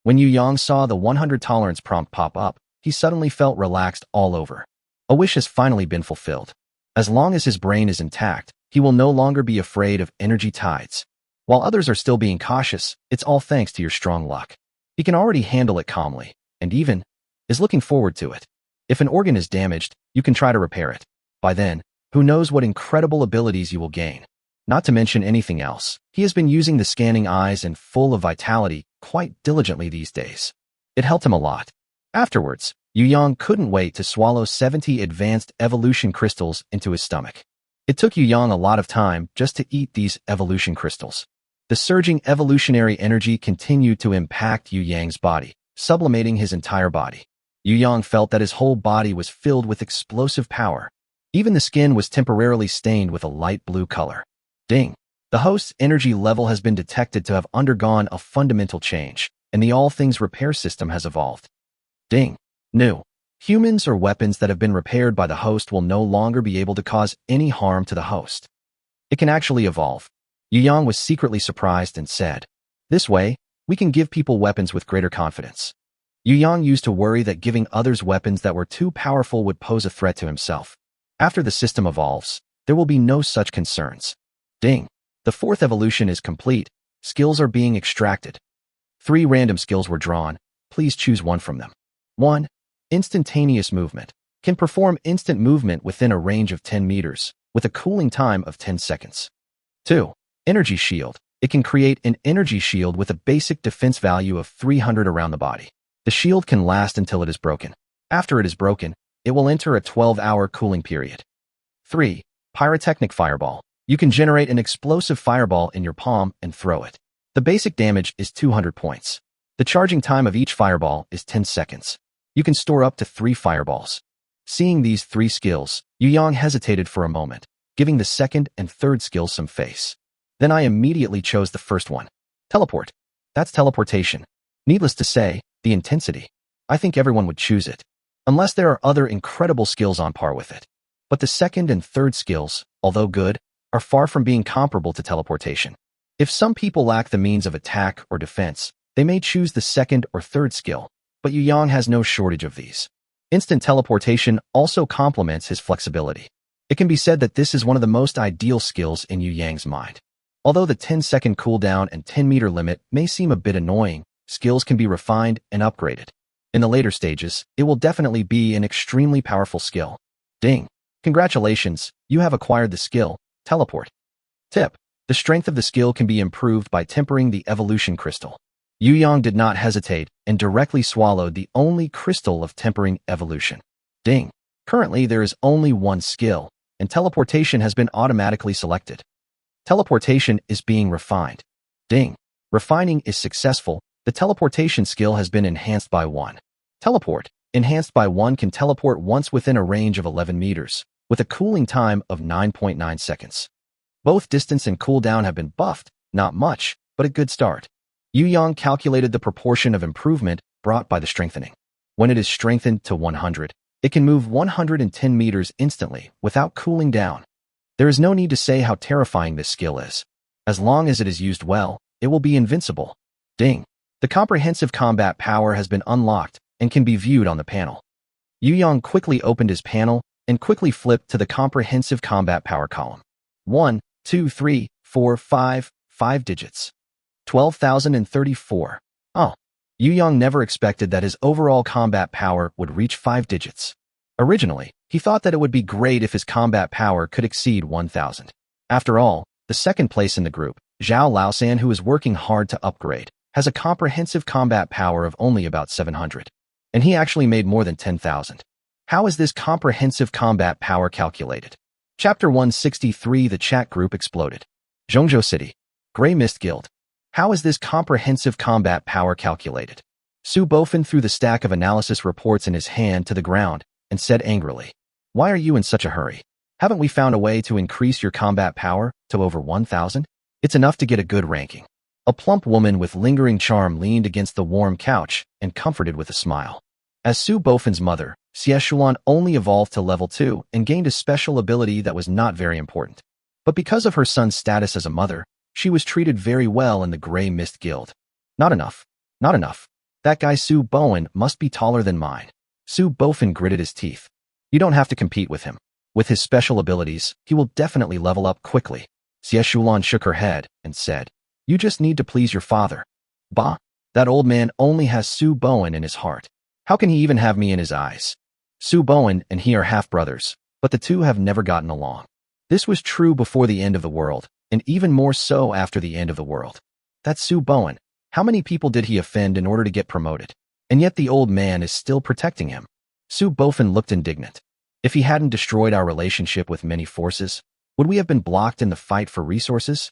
When Yu Yang saw the 100 tolerance prompt pop up, he suddenly felt relaxed all over. A wish has finally been fulfilled. As long as his brain is intact, he will no longer be afraid of energy tides. While others are still being cautious, it's all thanks to your strong luck. He can already handle it calmly, and even is looking forward to it. If an organ is damaged, you can try to repair it. By then, who knows what incredible abilities you will gain. Not to mention anything else, he has been using the scanning eyes and full of vitality quite diligently these days. It helped him a lot. Afterwards, Yu Yang couldn't wait to swallow 70 advanced evolution crystals into his stomach. It took Yu Yang a lot of time just to eat these evolution crystals. The surging evolutionary energy continued to impact Yu Yang's body, sublimating his entire body. Yu Yang felt that his whole body was filled with explosive power. Even the skin was temporarily stained with a light blue color. Ding. The host's energy level has been detected to have undergone a fundamental change, and the all things repair system has evolved. Ding. New. Humans or weapons that have been repaired by the host will no longer be able to cause any harm to the host. It can actually evolve. Yu Yang was secretly surprised and said, "This way, we can give people weapons with greater confidence." Yu Yang used to worry that giving others weapons that were too powerful would pose a threat to himself. After the system evolves, there will be no such concerns. Ding. The 4th evolution is complete. Skills are being extracted. 3 random skills were drawn. Please choose one from them. 1. Instantaneous movement. Can perform instant movement within a range of 10 meters, with a cooling time of 10 seconds. 2. Energy shield. It can create an energy shield with a basic defense value of 300 around the body. The shield can last until it is broken. After it is broken, it will enter a 12-hour cooling period. 3. Pyrotechnic fireball. You can generate an explosive fireball in your palm and throw it. The basic damage is 200 points. The charging time of each fireball is 10 seconds. You can store up to 3 fireballs. Seeing these 3 skills, Yu Yang hesitated for a moment, giving the 2nd and 3rd skills some face. Then I immediately chose the first one. Teleport. That's teleportation. Needless to say, the intensity. I think everyone would choose it. Unless there are other incredible skills on par with it. But the 2nd and 3rd skills, although good, are far from being comparable to teleportation. If some people lack the means of attack or defense, they may choose the 2nd or 3rd skill, but Yu Yang has no shortage of these. Instant teleportation also complements his flexibility. It can be said that this is one of the most ideal skills in Yu Yang's mind. Although the 10-second cooldown and 10-meter limit may seem a bit annoying, skills can be refined and upgraded. In the later stages, it will definitely be an extremely powerful skill. Ding. Congratulations, you have acquired the skill, Teleport. Tip. The strength of the skill can be improved by tempering the evolution crystal. Yu Yang did not hesitate and directly swallowed the only crystal of tempering evolution. Ding. Currently, there is only one skill, and teleportation has been automatically selected. Teleportation is being refined. Ding. Refining is successful. The teleportation skill has been enhanced by 1. Teleport. Enhanced by 1 can teleport once within a range of 11 meters, with a cooling time of 9.9 seconds. Both distance and cooldown have been buffed, not much, but a good start. Yu Yang calculated the proportion of improvement brought by the strengthening. When it is strengthened to 100, it can move 110 meters instantly without cooling down. There is no need to say how terrifying this skill is. As long as it is used well, it will be invincible. Ding. The comprehensive combat power has been unlocked and can be viewed on the panel. Yu Yang quickly opened his panel and quickly flipped to the comprehensive combat power column. 1, 2, 3, 4, 5, 5 digits. 12,034. Oh. Yu Yang never expected that his overall combat power would reach 5 digits. Originally, he thought that it would be great if his combat power could exceed 1,000. After all, the 2nd place in the group, Zhao Laosan, who is working hard to upgrade, has a comprehensive combat power of only about 700. And he actually made more than 10,000. How is this comprehensive combat power calculated? Chapter 163. The chat group exploded. Zhongzhou City. Gray Mist Guild. How is this comprehensive combat power calculated? Su Bofin threw the stack of analysis reports in his hand to the ground and said angrily, "Why are you in such a hurry? Haven't we found a way to increase your combat power to over 1,000? It's enough to get a good ranking." A plump woman with lingering charm leaned against the warm couch and comforted with a smile. As Su Bofin's mother, Xieshulan only evolved to level 2 and gained a special ability that was not very important. But because of her son's status as a mother, she was treated very well in the Grey Mist Guild. Not enough. Not enough. That guy Su Bowen must be taller than mine. Su Bofin gritted his teeth. You don't have to compete with him. With his special abilities, he will definitely level up quickly. Xieshulan shook her head and said, You just need to please your father. Bah, that old man only has Su Bowen in his heart. How can he even have me in his eyes? Su Bowen and he are half-brothers, but the two have never gotten along. This was true before the end of the world, and even more so after the end of the world. That Su Bowen, how many people did he offend in order to get promoted? And yet the old man is still protecting him. Su Bofin looked indignant. If he hadn't destroyed our relationship with many forces, would we have been blocked in the fight for resources?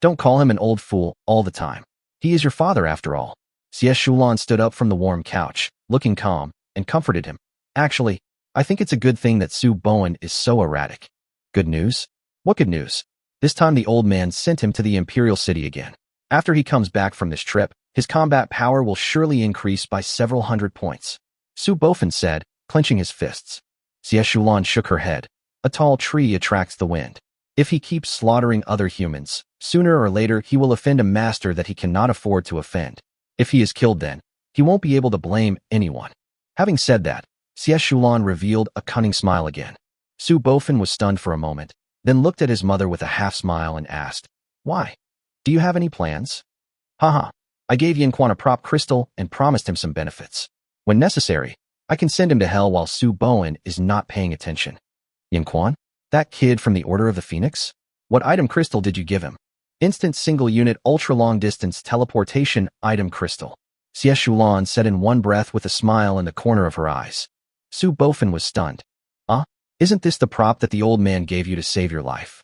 Don't call him an old fool all the time. He is your father after all. Xieshulan stood up from the warm couch, looking calm, and comforted him. Actually, I think it's a good thing that Su Bowen is so erratic. Good news? What good news? This time the old man sent him to the Imperial City again. After he comes back from this trip, his combat power will surely increase by several hundred points. Su Bofin said, clenching his fists. Xieshulan shook her head. A tall tree attracts the wind. If he keeps slaughtering other humans, sooner or later he will offend a master that he cannot afford to offend. If he is killed then, he won't be able to blame anyone. Having said that, Xieshulan revealed a cunning smile again. Su Bofin was stunned for a moment, then looked at his mother with a half-smile and asked, Why? Do you have any plans? Haha, I gave Yanquan a prop crystal and promised him some benefits. When necessary, I can send him to hell while Su Bowen is not paying attention. Yanquan? That kid from the Order of the Phoenix? What item crystal did you give him? Instant single-unit ultra-long-distance teleportation item crystal. Xieshulan said in one breath with a smile in the corner of her eyes. Su Bofin was stunned. Isn't this the prop that the old man gave you to save your life?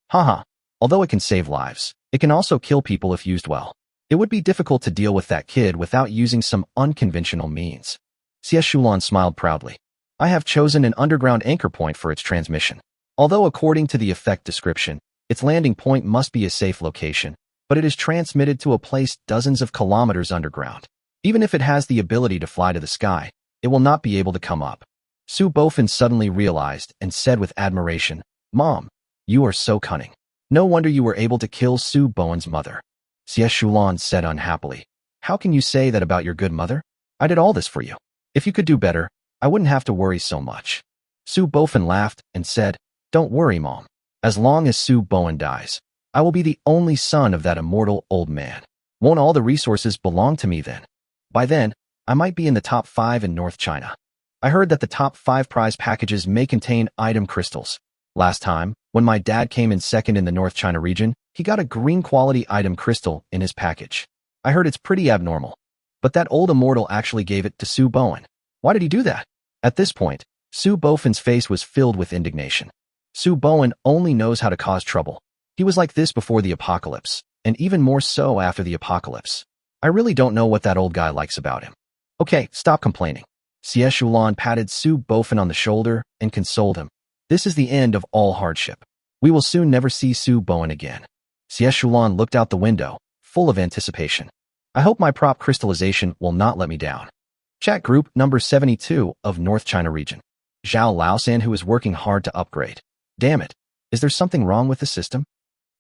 Haha, although it can save lives, it can also kill people if used well. It would be difficult to deal with that kid without using some unconventional means. Xieshulan smiled proudly. I have chosen an underground anchor point for its transmission. Although according to the effect description, its landing point must be a safe location, but it is transmitted to a place dozens of kilometers underground. Even if it has the ability to fly to the sky, it will not be able to come up. Su Bofin suddenly realized and said with admiration, Mom, you are so cunning. No wonder you were able to kill Su Bowen's mother. Xieshulan said unhappily, How can you say that about your good mother? I did all this for you. If you could do better, I wouldn't have to worry so much. Su Bofin laughed and said, Don't worry, Mom. As long as Su Bowen dies, I will be the only son of that immortal old man. Won't all the resources belong to me then? By then, I might be in the top 5 in North China. I heard that the top 5 prize packages may contain item crystals. Last time, when my dad came in second in the North China region, he got a green quality item crystal in his package. I heard it's pretty abnormal. But that old immortal actually gave it to Su Bowen. Why did he do that? At this point, Su Bofin's face was filled with indignation. Su Bowen only knows how to cause trouble. He was like this before the apocalypse, and even more so after the apocalypse. I really don't know what that old guy likes about him. Okay, stop complaining. Xieshulan patted Su Bofin on the shoulder and consoled him. This is the end of all hardship. We will soon never see Su Bowen again. Xieshulan looked out the window, full of anticipation. I hope my prop crystallization will not let me down. Chat group number 72 of North China region. Zhao Laosan, who is working hard to upgrade. Damn it. Is there something wrong with the system?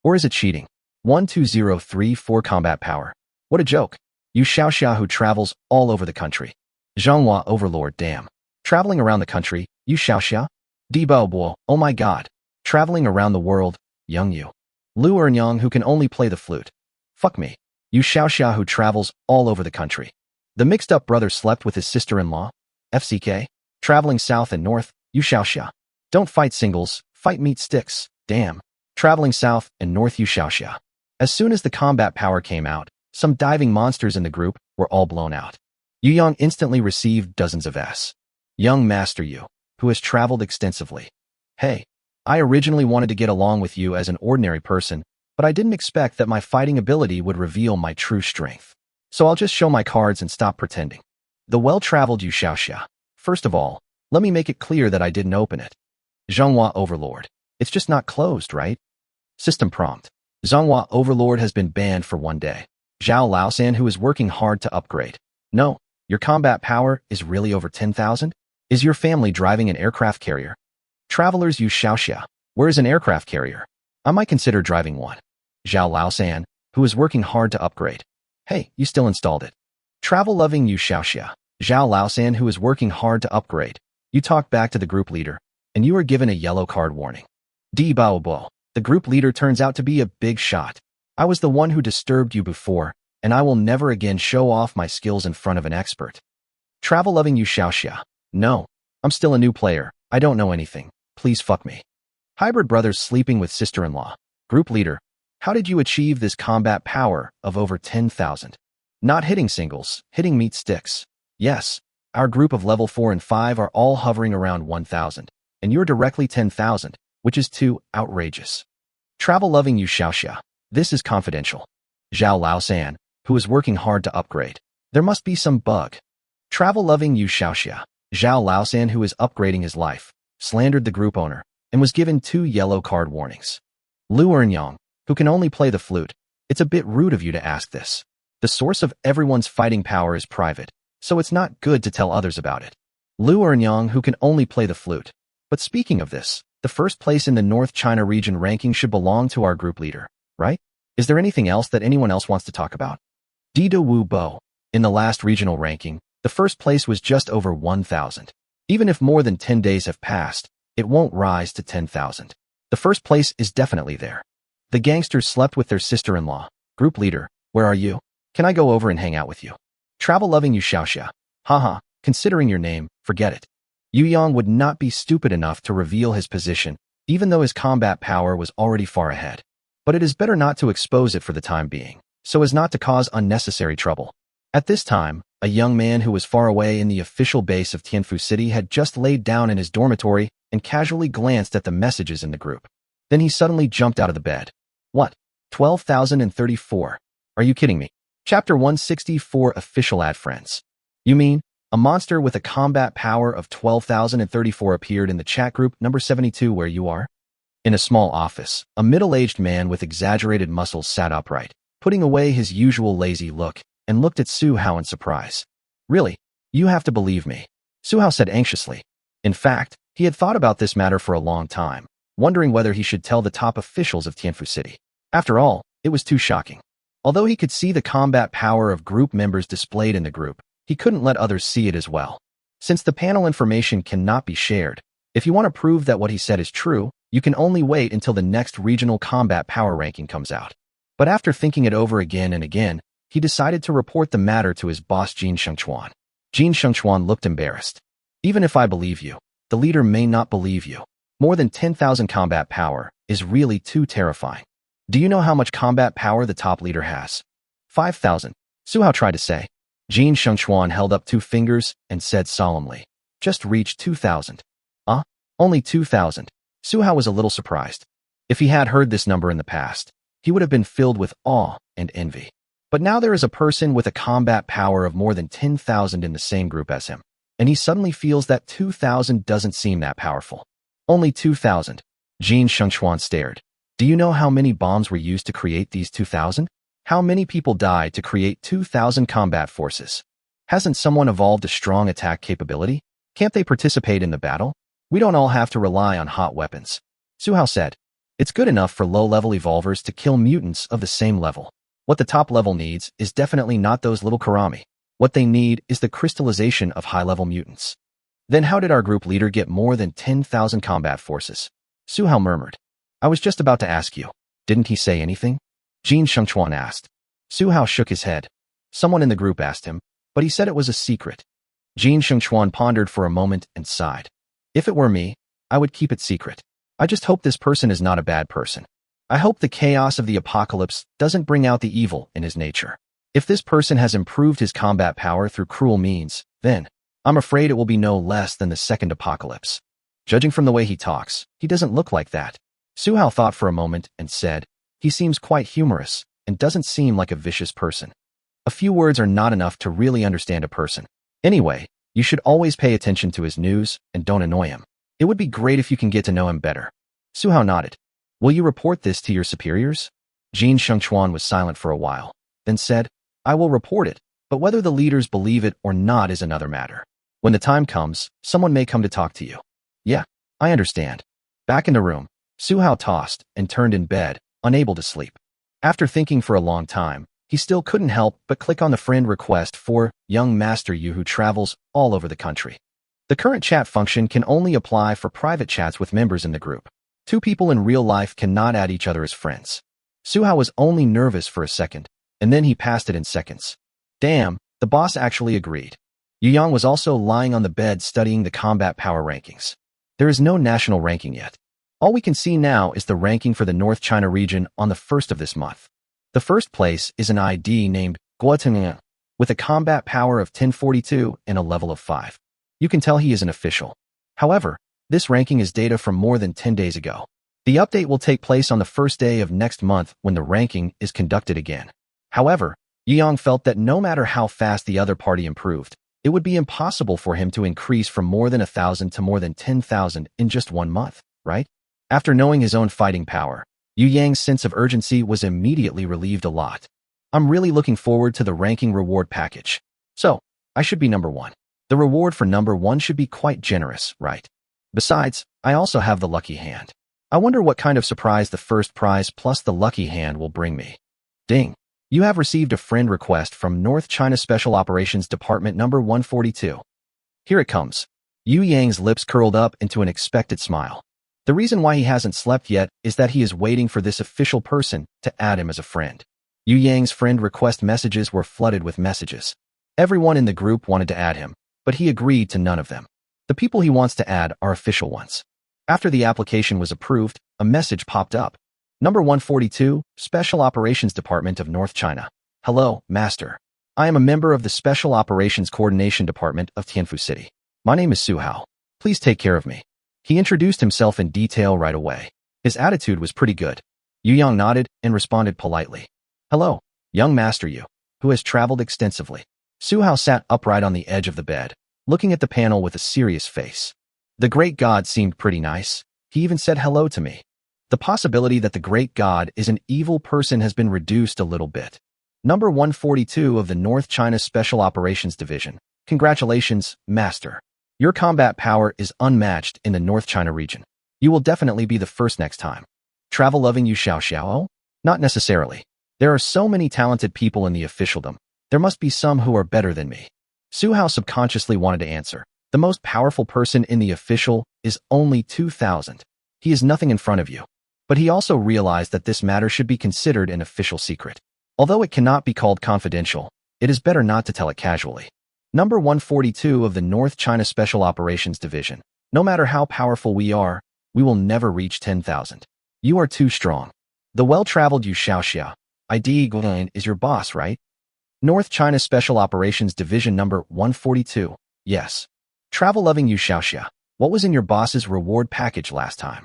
Or is it cheating? 12034 combat power. What a joke. Yu Xiaoxia, who travels all over the country. Zhonghua overlord, damn. Traveling around the country, Yu Xiaoxia? Debo Bo, oh my god. Traveling around the world, Young Yu. Lu Ernyang, who can only play the flute. Fuck me. Yu Xiaoxia, who travels all over the country. The mixed-up brother slept with his sister-in-law. FCK. Traveling south and north, Yu Xiaoxia. Don't fight singles, fight meat sticks, damn. Traveling south and north, Yu Xiaoxia. As soon as the combat power came out, some diving monsters in the group were all blown out. Yu Yang instantly received dozens of S. Young Master Yu, who has traveled extensively. Hey, I originally wanted to get along with you as an ordinary person, but I didn't expect that my fighting ability would reveal my true strength. So I'll just show my cards and stop pretending. The well-traveled Yu Xiaoxia. First of all, let me make it clear that I didn't open it. Zhonghua Overlord. It's just not closed, right? System prompt. Zhonghua Overlord has been banned for 1 day. Zhao Laosan, who is working hard to upgrade. No, your combat power is really over 10,000? Is your family driving an aircraft carrier? Travelers use Xiaoxia. Where is an aircraft carrier? I might consider driving one. Zhao Laosan, who is working hard to upgrade. Hey, you still installed it. Travel-loving Yu Xiaoxia. Zhao Laosan, who is working hard to upgrade. You talk back to the group leader, and you are given a yellow card warning. Di Baobo. The group leader turns out to be a big shot. I was the one who disturbed you before, and I will never again show off my skills in front of an expert. Travel-loving Yu Xiaoxia. No, I'm still a new player. I don't know anything. Please fuck me. Hybrid brothers sleeping with sister-in-law. Group leader. How did you achieve this combat power of over 10,000? Not hitting singles, hitting meat sticks. Yes, our group of level 4 and 5 are all hovering around 1,000, and you're directly 10,000, which is too outrageous. Travel-loving Yu Xiaoxia. This is confidential. Zhao Laosan, who is working hard to upgrade. There must be some bug. Travel-loving Yu Xiaoxia. Zhao Laosan, who is upgrading his life, slandered the group owner, and was given 2 yellow card warnings. Lu Ernyang, who can only play the flute. It's a bit rude of you to ask this. The source of everyone's fighting power is private, so it's not good to tell others about it. Lu Ernyang, who can only play the flute. But speaking of this, the first place in the North China region ranking should belong to our group leader, right? Is there anything else that anyone else wants to talk about? Dida Wu Bo. In the last regional ranking, the first place was just over 1,000. Even if more than 10 days have passed, it won't rise to 10,000. The first place is definitely there. The gangsters slept with their sister-in-law. Group leader, where are you? Can I go over and hang out with you? Travel-loving Yu Xiaoxia. Haha, considering your name, forget it. Yu Yang would not be stupid enough to reveal his position, even though his combat power was already far ahead. But it is better not to expose it for the time being, so as not to cause unnecessary trouble. At this time, a young man who was far away in the official base of Tianfu City had just laid down in his dormitory and casually glanced at the messages in the group. Then he suddenly jumped out of the bed. What? 12,034. Are you kidding me? Chapter 164 Official Ad Friends. You mean, a monster with a combat power of 12,034 appeared in the chat group number 72 where you are? In a small office, a middle-aged man with exaggerated muscles sat upright, putting away his usual lazy look, and looked at Su Hao in surprise. Really? You have to believe me, Su Hao said anxiously. In fact, he had thought about this matter for a long time, wondering whether he should tell the top officials of Tianfu City. After all, it was too shocking. Although he could see the combat power of group members displayed in the group, he couldn't let others see it as well. Since the panel information cannot be shared, if you want to prove that what he said is true, you can only wait until the next regional combat power ranking comes out. But after thinking it over again and again, he decided to report the matter to his boss Jin Shengchuan. Jin Shengchuan looked embarrassed. Even if I believe you, the leader may not believe you. More than 10,000 combat power is really too terrifying. Do you know how much combat power the top leader has? 5,000. Su Hao tried to say. Jin Shengchuan held up 2 fingers and said solemnly, just reach 2,000. Only 2,000. Su Hao was a little surprised. If he had heard this number in the past, he would have been filled with awe and envy. But now there is a person with a combat power of more than 10,000 in the same group as him, and he suddenly feels that 2,000 doesn't seem that powerful. Only 2,000. Jin Shengchuan stared. Do you know how many bombs were used to create these 2,000? How many people died to create 2,000 combat forces? Hasn't someone evolved a strong attack capability? Can't they participate in the battle? We don't all have to rely on hot weapons. Su Hao said. It's good enough for low-level evolvers to kill mutants of the same level. What the top level needs is definitely not those little karami. What they need is the crystallization of high-level mutants. Then how did our group leader get more than 10,000 combat forces? Su Hao murmured. I was just about to ask you. Didn't he say anything? Jin Shengchuan asked. Su Hao shook his head. Someone in the group asked him, but he said it was a secret. Jin Shengchuan pondered for a moment and sighed. If it were me, I would keep it secret. I just hope this person is not a bad person. I hope the chaos of the apocalypse doesn't bring out the evil in his nature. If this person has improved his combat power through cruel means, then I'm afraid it will be no less than the second apocalypse. Judging from the way he talks, he doesn't look like that. Su Hao thought for a moment and said, he seems quite humorous and doesn't seem like a vicious person. A few words are not enough to really understand a person. Anyway, you should always pay attention to his news and don't annoy him. It would be great if you can get to know him better. Su Hao nodded. Will you report this to your superiors? Jin Shengchuan was silent for a while. then said, I will report it, but whether the leaders believe it or not is another matter. When the time comes, someone may come to talk to you. Yeah, I understand. Back in the room, Suhao tossed and turned in bed, unable to sleep. After thinking for a long time, he still couldn't help but click on the friend request for young Master Yu who travels all over the country. The current chat function can only apply for private chats with members in the group. Two people in real life cannot add each other as friends. Suhao was only nervous for a second, and then he passed it in seconds. Damn, the boss actually agreed. Yu Yang was also lying on the bed studying the combat power rankings. There is no national ranking yet. All we can see now is the ranking for the North China region on the 1st of this month. The first place is an ID named Guotingyang, with a combat power of 1042 and a level of 5. You can tell he is an official. However, this ranking is data from more than 10 days ago. The update will take place on the first day of next month when the ranking is conducted again. However, Yu Yang felt that no matter how fast the other party improved, it would be impossible for him to increase from more than 1,000 to more than 10,000 in just 1 month, right? After knowing his own fighting power, Yu Yang's sense of urgency was immediately relieved a lot. I'm really looking forward to the ranking reward package. So, I should be number 1. The reward for number 1 should be quite generous, right? Besides, I also have the lucky hand. I wonder what kind of surprise the first prize plus the lucky hand will bring me. Ding. You have received a friend request from North China Special Operations Department number 142. Here it comes. Yu Yang's lips curled up into an expected smile. The reason why he hasn't slept yet is that he is waiting for this official person to add him as a friend. Yu Yang's friend request messages were flooded with messages. Everyone in the group wanted to add him, but he agreed to none of them. The people he wants to add are official ones. After the application was approved, a message popped up. Number 142, Special Operations Department of North China. Hello, Master. I am a member of the Special Operations Coordination Department of Tianfu City. My name is Suhao. Please take care of me. He introduced himself in detail right away. His attitude was pretty good. Yu Yang nodded and responded politely. Hello, young Master Yu, who has traveled extensively. Suhao sat upright on the edge of the bed, looking at the panel with a serious face. The great god seemed pretty nice. He even said hello to me. The possibility that the great god is an evil person has been reduced a little bit. Number 142 of the North China Special Operations Division. Congratulations, Master. Your combat power is unmatched in the North China region. You will definitely be the first next time. Travel-loving Yu Xiao? Not necessarily. There are so many talented people in the officialdom. There must be some who are better than me. Suhao subconsciously wanted to answer. The most powerful person in the official is only 2,000. He is nothing in front of you. But he also realized that this matter should be considered an official secret. Although it cannot be called confidential, it is better not to tell it casually. Number 142 of the North China Special Operations Division. No matter how powerful we are, we will never reach 10,000. You are too strong. The well-traveled Yu Xiaoxia, ID Guilin is your boss, right? North China Special Operations Division number 142. Yes. Travel-loving Yu Xiaoxia, what was in your boss's reward package last time?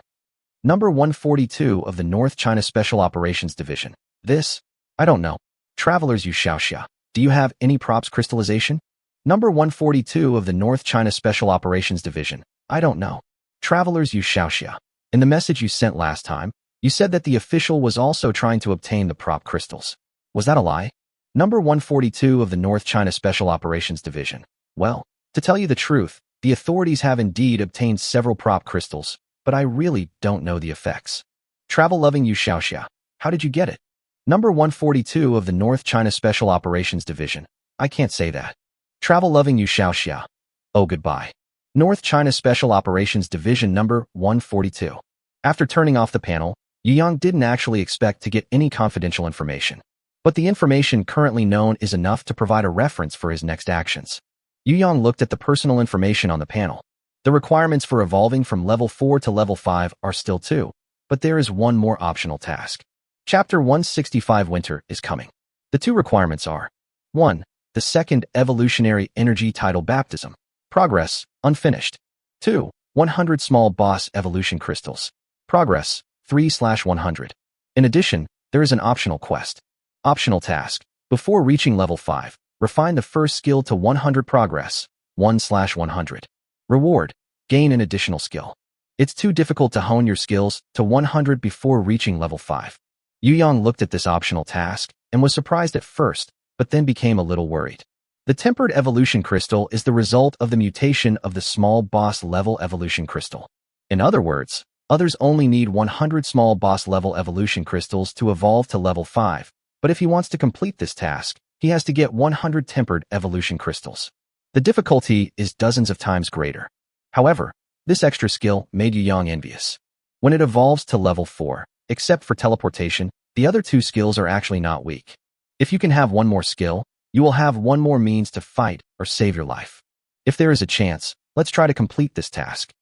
Number 142 of the North China Special Operations Division. This? I don't know. Travelers Yu Xiaoxia, do you have any props crystallization? Number 142 of the North China Special Operations Division. I don't know. Travelers Yu Xiaoxia. In the message you sent last time, you said that the official was also trying to obtain the prop crystals. Was that a lie? Number 142 of the North China Special Operations Division. Well, to tell you the truth, the authorities have indeed obtained several prop crystals, but I really don't know the effects. Travel-loving Yu Xiaoxia. How did you get it? Number 142 of the North China Special Operations Division. I can't say that. Travel-loving Yu Xiaoxia. Oh, goodbye. North China Special Operations Division number 142. After turning off the panel, Yu Yang didn't actually expect to get any confidential information. But the information currently known is enough to provide a reference for his next actions. Yu Yang looked at the personal information on the panel. The requirements for evolving from level 4 to level 5 are still 2, but there is one more optional task. Chapter 165 Winter is coming. The 2 requirements are 1. The second evolutionary energy title baptism. Progress, unfinished. 2. 100 small boss evolution crystals. Progress, 3/100. In addition, there is an optional quest. Optional task. Before reaching level 5, refine the first skill to 100 progress, 1/100. Reward. Gain an additional skill. It's too difficult to hone your skills to 100 before reaching level 5. Yu Yang looked at this optional task and was surprised at first, but then became a little worried. The tempered evolution crystal is the result of the mutation of the small boss level evolution crystal. In other words, others only need 100 small boss level evolution crystals to evolve to level 5, but if he wants to complete this task, he has to get 100 tempered evolution crystals. The difficulty is dozens of times greater. However, this extra skill made Yu Yang envious. When it evolves to level 4, except for teleportation, the other two skills are actually not weak. If you can have one more skill, you will have one more means to fight or save your life. If there is a chance, let's try to complete this task.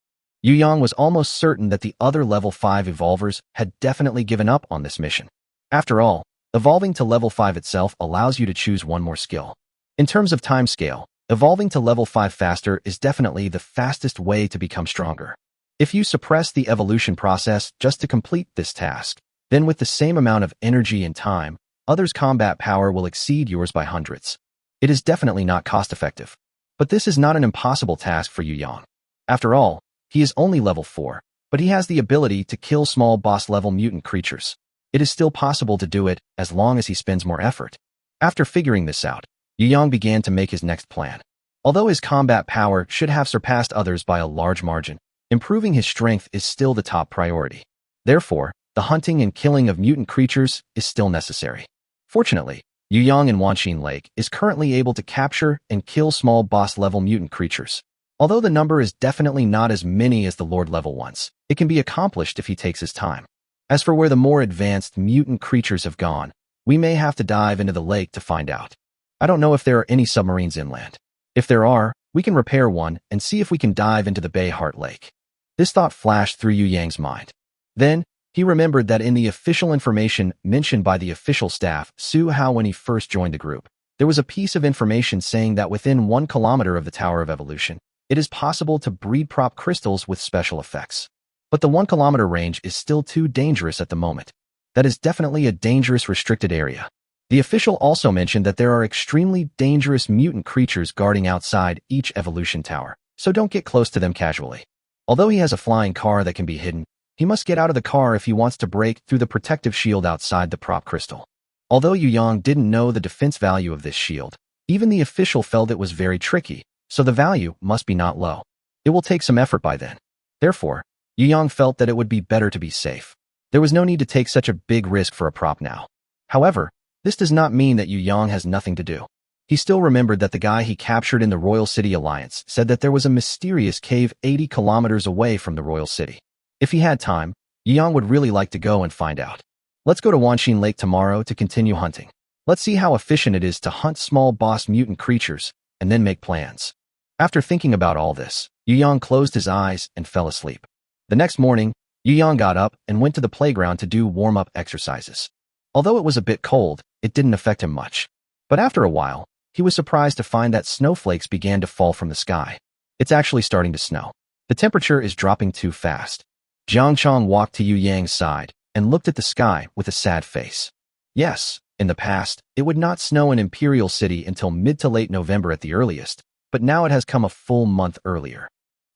Yu Yang was almost certain that the other level 5 evolvers had definitely given up on this mission. After all, evolving to level 5 itself allows you to choose one more skill. In terms of time scale, evolving to level 5 faster is definitely the fastest way to become stronger. If you suppress the evolution process just to complete this task, then with the same amount of energy and time, others' combat power will exceed yours by hundreds. It is definitely not cost-effective. But this is not an impossible task for Yu Yang. After all, he is only level 4, but he has the ability to kill small boss-level mutant creatures. It is still possible to do it as long as he spends more effort. After figuring this out, Yu Yang began to make his next plan. Although his combat power should have surpassed others by a large margin, improving his strength is still the top priority. Therefore, the hunting and killing of mutant creatures is still necessary. Fortunately, Yu Yang in Wanxin Lake is currently able to capture and kill small boss-level mutant creatures. Although the number is definitely not as many as the Lord-level ones, it can be accomplished if he takes his time. As for where the more advanced mutant creatures have gone, we may have to dive into the lake to find out. I don't know if there are any submarines inland. If there are, we can repair one and see if we can dive into the Bay Heart Lake. This thought flashed through Yu Yang's mind. Then, he remembered that in the official information mentioned by the official staff, Su Hao when he first joined the group, there was a piece of information saying that within 1 kilometer of the Tower of Evolution, it is possible to breed prop crystals with special effects. But the 1 kilometer range is still too dangerous at the moment. That is definitely a dangerous restricted area. The official also mentioned that there are extremely dangerous mutant creatures guarding outside each evolution tower, so don't get close to them casually. Although he has a flying car that can be hidden, he must get out of the car if he wants to break through the protective shield outside the prop crystal. Although Yu Yang didn't know the defense value of this shield, even the official felt it was very tricky, so the value must be not low. It will take some effort by then. Therefore, Yu Yang felt that it would be better to be safe. There was no need to take such a big risk for a prop now. However, this does not mean that Yu Yang has nothing to do. He still remembered that the guy he captured in the Royal City Alliance said that there was a mysterious cave 80 kilometers away from the Royal City. If he had time, Yu Yang would really like to go and find out. Let's go to Wanxin Lake tomorrow to continue hunting. Let's see how efficient it is to hunt small boss mutant creatures, and then make plans. After thinking about all this, Yu Yang closed his eyes and fell asleep. The next morning, Yu Yang got up and went to the playground to do warm-up exercises. Although it was a bit cold, it didn't affect him much. But after a while, he was surprised to find that snowflakes began to fall from the sky. It's actually starting to snow. The temperature is dropping too fast. Jiang Chong walked to Yu Yang's side and looked at the sky with a sad face. Yes, in the past, it would not snow in Imperial City until mid to late November at the earliest, but now it has come a full month earlier.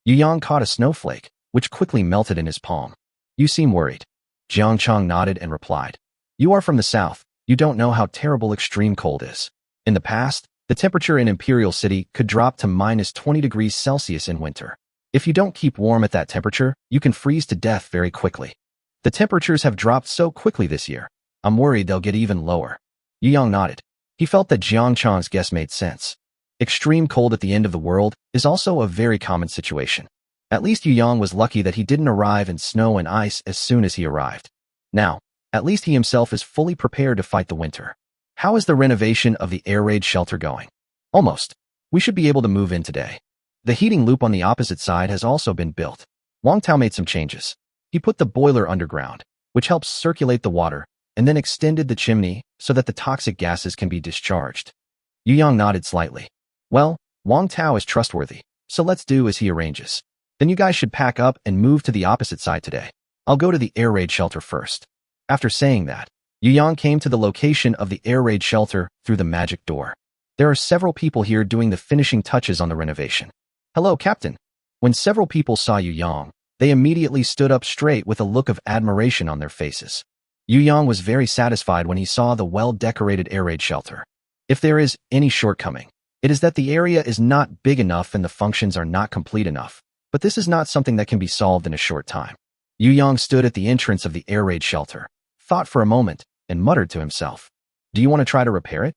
Yu Yang caught a snowflake, which quickly melted in his palm. You seem worried. Jiang Chong nodded and replied. You are from the south. You don't know how terrible extreme cold is. In the past, the temperature in Imperial City could drop to minus 20 degrees Celsius in winter. If you don't keep warm at that temperature, you can freeze to death very quickly. The temperatures have dropped so quickly this year. I'm worried they'll get even lower. Yu Yang nodded. He felt that Jiang Chong's guess made sense. Extreme cold at the end of the world is also a very common situation. At least Yu Yang was lucky that he didn't arrive in snow and ice as soon as he arrived. Now, at least he himself is fully prepared to fight the winter. How is the renovation of the air raid shelter going? Almost. We should be able to move in today. The heating loop on the opposite side has also been built. Wang Tao made some changes. He put the boiler underground, which helps circulate the water, and then extended the chimney so that the toxic gases can be discharged. Yu Yang nodded slightly. Well, Wang Tao is trustworthy, so let's do as he arranges. Then you guys should pack up and move to the opposite side today. I'll go to the air raid shelter first. After saying that, Yu Yang came to the location of the air raid shelter through the magic door. There are several people here doing the finishing touches on the renovation. Hello, Captain. When several people saw Yu Yang, they immediately stood up straight with a look of admiration on their faces. Yu Yang was very satisfied when he saw the well-decorated air raid shelter. If there is any shortcoming, it is that the area is not big enough and the functions are not complete enough. But this is not something that can be solved in a short time. Yu Yang stood at the entrance of the air raid shelter, thought for a moment, and muttered to himself, "Do you want to try to repair it?"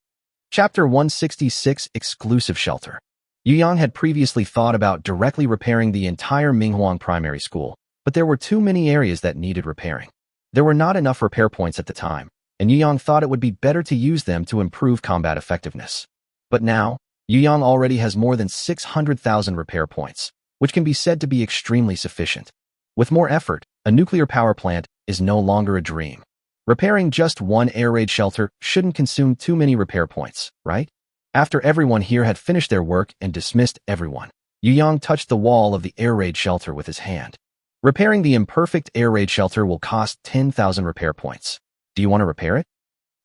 Chapter 166, Exclusive Shelter. Yu Yang had previously thought about directly repairing the entire Minghuang Primary School, but there were too many areas that needed repairing. There were not enough repair points at the time, and Yu Yang thought it would be better to use them to improve combat effectiveness. But now, Yu Yang already has more than 600,000 repair points, which can be said to be extremely sufficient. With more effort, a nuclear power plant is no longer a dream. Repairing just one air raid shelter shouldn't consume too many repair points, right? After everyone here had finished their work and dismissed everyone, Yu Yang touched the wall of the air raid shelter with his hand. Repairing the imperfect air raid shelter will cost 10,000 repair points. Do you want to repair it?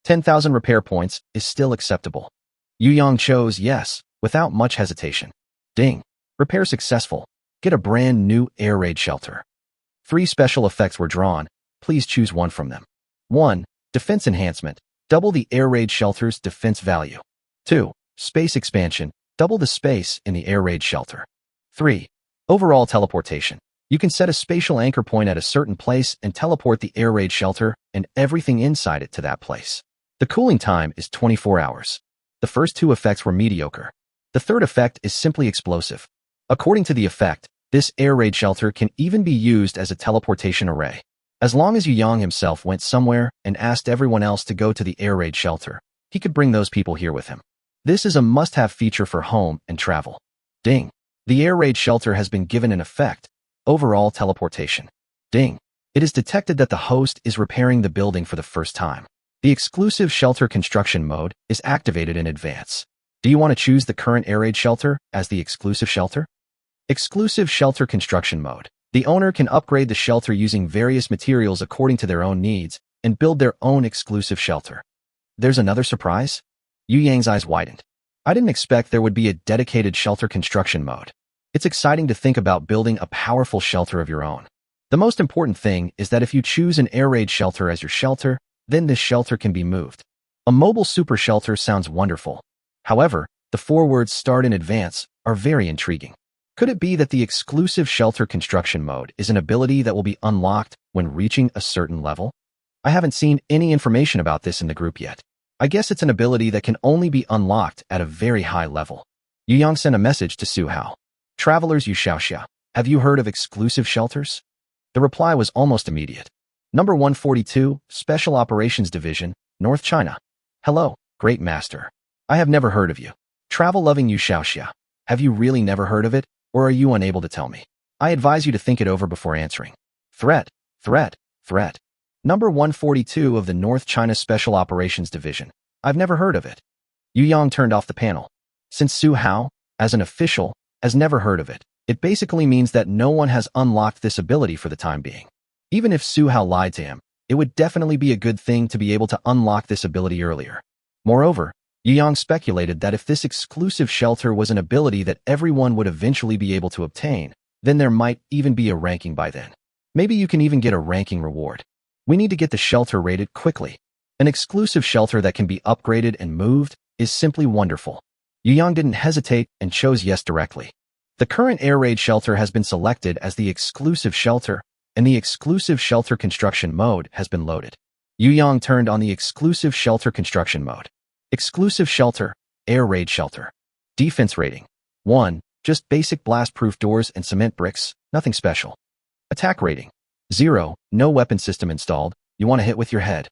10,000 repair points is still acceptable. Yu Yang chose yes, without much hesitation. Ding. Repair successful. Get a brand new air raid shelter. 3 special effects were drawn. Please choose one from them. 1. Defense enhancement. Double the air raid shelter's defense value. 2. Space expansion. Double the space in the air raid shelter. 3. Overall teleportation. You can set a spatial anchor point at a certain place and teleport the air raid shelter and everything inside it to that place. The cooling time is 24 hours. The first 2 effects were mediocre. The third effect is simply explosive. According to the effect, this air raid shelter can even be used as a teleportation array. As long as Yu Yang himself went somewhere and asked everyone else to go to the air raid shelter, he could bring those people here with him. This is a must-have feature for home and travel. Ding. The air raid shelter has been given an effect. Overall teleportation. Ding. It is detected that the host is repairing the building for the first time. The exclusive shelter construction mode is activated in advance. Do you want to choose the current air raid shelter as the exclusive shelter? Exclusive shelter construction mode. The owner can upgrade the shelter using various materials according to their own needs and build their own exclusive shelter. There's another surprise? Yu Yang's eyes widened. I didn't expect there would be a dedicated shelter construction mode. It's exciting to think about building a powerful shelter of your own. The most important thing is that if you choose an air raid shelter as your shelter, then this shelter can be moved. A mobile super shelter sounds wonderful. However, the 4 words "start in advance" are very intriguing. Could it be that the exclusive shelter construction mode is an ability that will be unlocked when reaching a certain level? I haven't seen any information about this in the group yet. I guess it's an ability that can only be unlocked at a very high level. Yu Yang sent a message to Su Hao. Travelers Yu Xiaoxia, have you heard of exclusive shelters? The reply was almost immediate. Number 142, Special Operations Division, North China. Hello, Great Master. I have never heard of you. Travel-loving Yu Xiaoxia. Have you really never heard of it, or are you unable to tell me? I advise you to think it over before answering. Threat, threat, threat. Number 142 of the North China Special Operations Division. I've never heard of it. Yu Yang turned off the panel. Since Su Hao, as an official, has never heard of it, it basically means that no one has unlocked this ability for the time being. Even if Su Hao lied to him, it would definitely be a good thing to be able to unlock this ability earlier. Moreover, Yu Yang speculated that if this exclusive shelter was an ability that everyone would eventually be able to obtain, then there might even be a ranking by then. Maybe you can even get a ranking reward. We need to get the shelter rated quickly. An exclusive shelter that can be upgraded and moved is simply wonderful. Yu Yang didn't hesitate and chose yes directly. The current air raid shelter has been selected as the exclusive shelter, and the exclusive shelter construction mode has been loaded. Yu Yang turned on the exclusive shelter construction mode. Exclusive shelter, air raid shelter. Defense rating. 1. Just basic blast-proof doors and cement bricks, nothing special. Attack rating. 0. No weapon system installed, you want to hit with your head.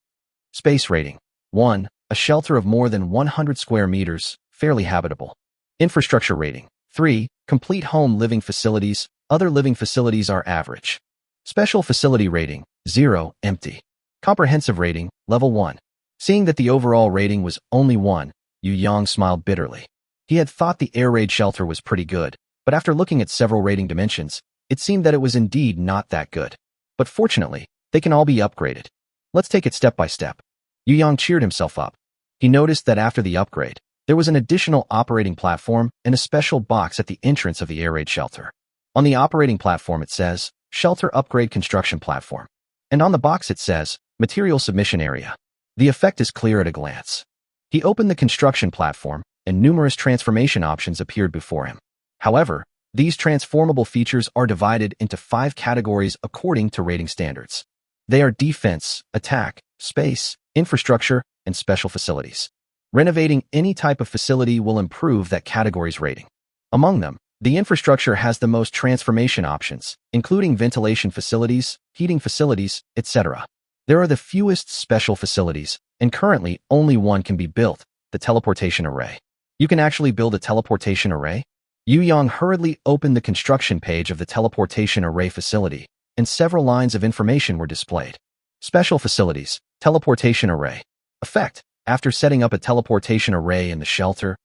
Space rating. 1. A shelter of more than 100 square meters, fairly habitable. Infrastructure rating. 3. Complete home living facilities, other living facilities are average. Special facility rating. 0. Empty. Comprehensive rating, level 1. Seeing that the overall rating was only 1, Yu Yang smiled bitterly. He had thought the air raid shelter was pretty good, but after looking at several rating dimensions, it seemed that it was indeed not that good. But fortunately, they can all be upgraded. Let's take it step by step. Yu Yang cheered himself up. He noticed that after the upgrade, there was an additional operating platform and a special box at the entrance of the air raid shelter. On the operating platform it says, Shelter Upgrade Construction Platform. And on the box it says, Material Submission Area. The effect is clear at a glance. He opened the construction platform, and numerous transformation options appeared before him. However, these transformable features are divided into 5 categories according to rating standards. They are defense, attack, space, infrastructure, and special facilities. Renovating any type of facility will improve that category's rating. Among them, the infrastructure has the most transformation options, including ventilation facilities, heating facilities, etc. There are the fewest special facilities, and currently only one can be built, the teleportation array. You can actually build a teleportation array? Yu Yang hurriedly opened the construction page of the teleportation array facility, and several lines of information were displayed. Special facilities, teleportation array. Effect: after setting up a teleportation array in the shelter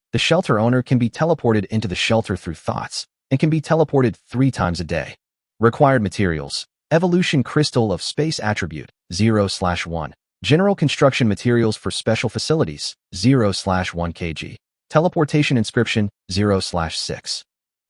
owner can be teleported into the shelter through thoughts, and can be teleported 3 times a day. Required materials: evolution crystal of space attribute, 0/1. General construction materials for special facilities, 0/1 kg. Teleportation inscription, 0/6.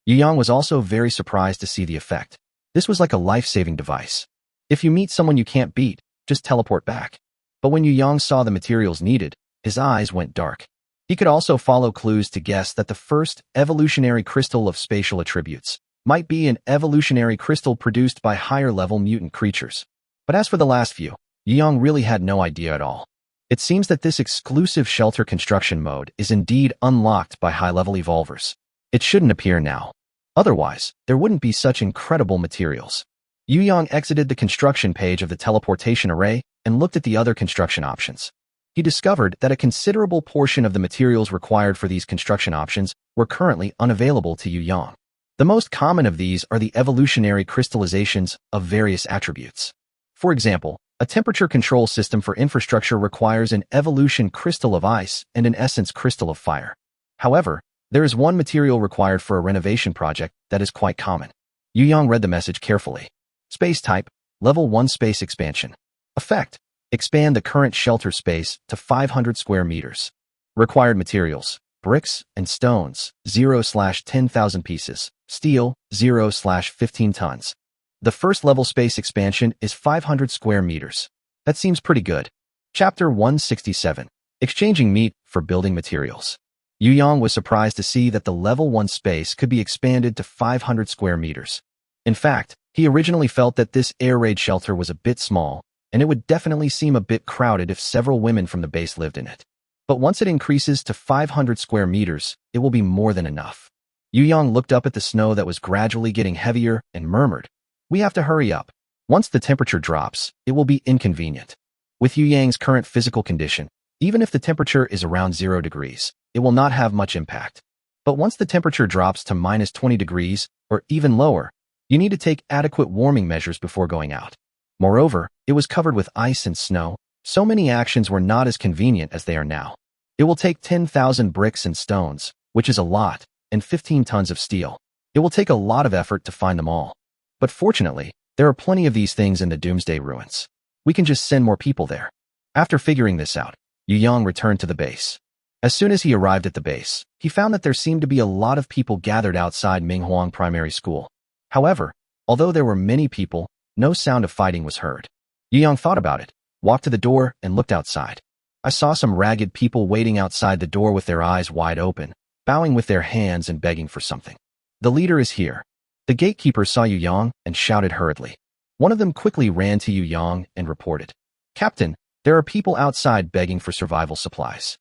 Yu Yang was also very surprised to see the effect. This was like a life-saving device. If you meet someone you can't beat, just teleport back. But when Yu Yang saw the materials needed, his eyes went dark. He could also follow clues to guess that the first evolutionary crystal of spatial attributes might be an evolutionary crystal produced by higher-level mutant creatures. But as for the last few, Yu Yang really had no idea at all. It seems that this exclusive shelter construction mode is indeed unlocked by high-level evolvers. It shouldn't appear now. Otherwise, there wouldn't be such incredible materials. Yu Yang exited the construction page of the teleportation array and looked at the other construction options. He discovered that a considerable portion of the materials required for these construction options were currently unavailable to Yu Yang. The most common of these are the evolutionary crystallizations of various attributes. For example, a temperature control system for infrastructure requires an evolution crystal of ice and an essence crystal of fire. However, there is one material required for a renovation project that is quite common. Yu Yang read the message carefully. Space type, level 1 space expansion. Effect: expand the current shelter space to 500 square meters. Required materials: bricks and stones, 0/10,000 pieces, steel, 0/15 tons. The first level space expansion is 500 square meters. That seems pretty good. Chapter 167. Exchanging meat for building materials. Yu Yang was surprised to see that the level 1 space could be expanded to 500 square meters. In fact, he originally felt that this air raid shelter was a bit small, and it would definitely seem a bit crowded if several women from the base lived in it. But once it increases to 500 square meters, it will be more than enough. Yu Yang looked up at the snow that was gradually getting heavier and murmured, "We have to hurry up. Once the temperature drops, it will be inconvenient." With Yu Yang's current physical condition, even if the temperature is around 0 degrees, it will not have much impact. But once the temperature drops to -20 degrees, or even lower, you need to take adequate warming measures before going out. Moreover, it was covered with ice and snow, so many actions were not as convenient as they are now. It will take 10,000 bricks and stones, which is a lot, and 15 tons of steel. It will take a lot of effort to find them all. But fortunately, there are plenty of these things in the Doomsday ruins. We can just send more people there. After figuring this out, Yu Yang returned to the base. As soon as he arrived at the base, he found that there seemed to be a lot of people gathered outside Minghuang Primary School. However, although there were many people, no sound of fighting was heard. Yu Yang thought about it, walked to the door, and looked outside. I saw some ragged people waiting outside the door with their eyes wide open, bowing with their hands and begging for something. The leader is here. The gatekeeper saw Yu Yang and shouted hurriedly. One of them quickly ran to Yu Yang and reported, "Captain, there are people outside begging for survival supplies.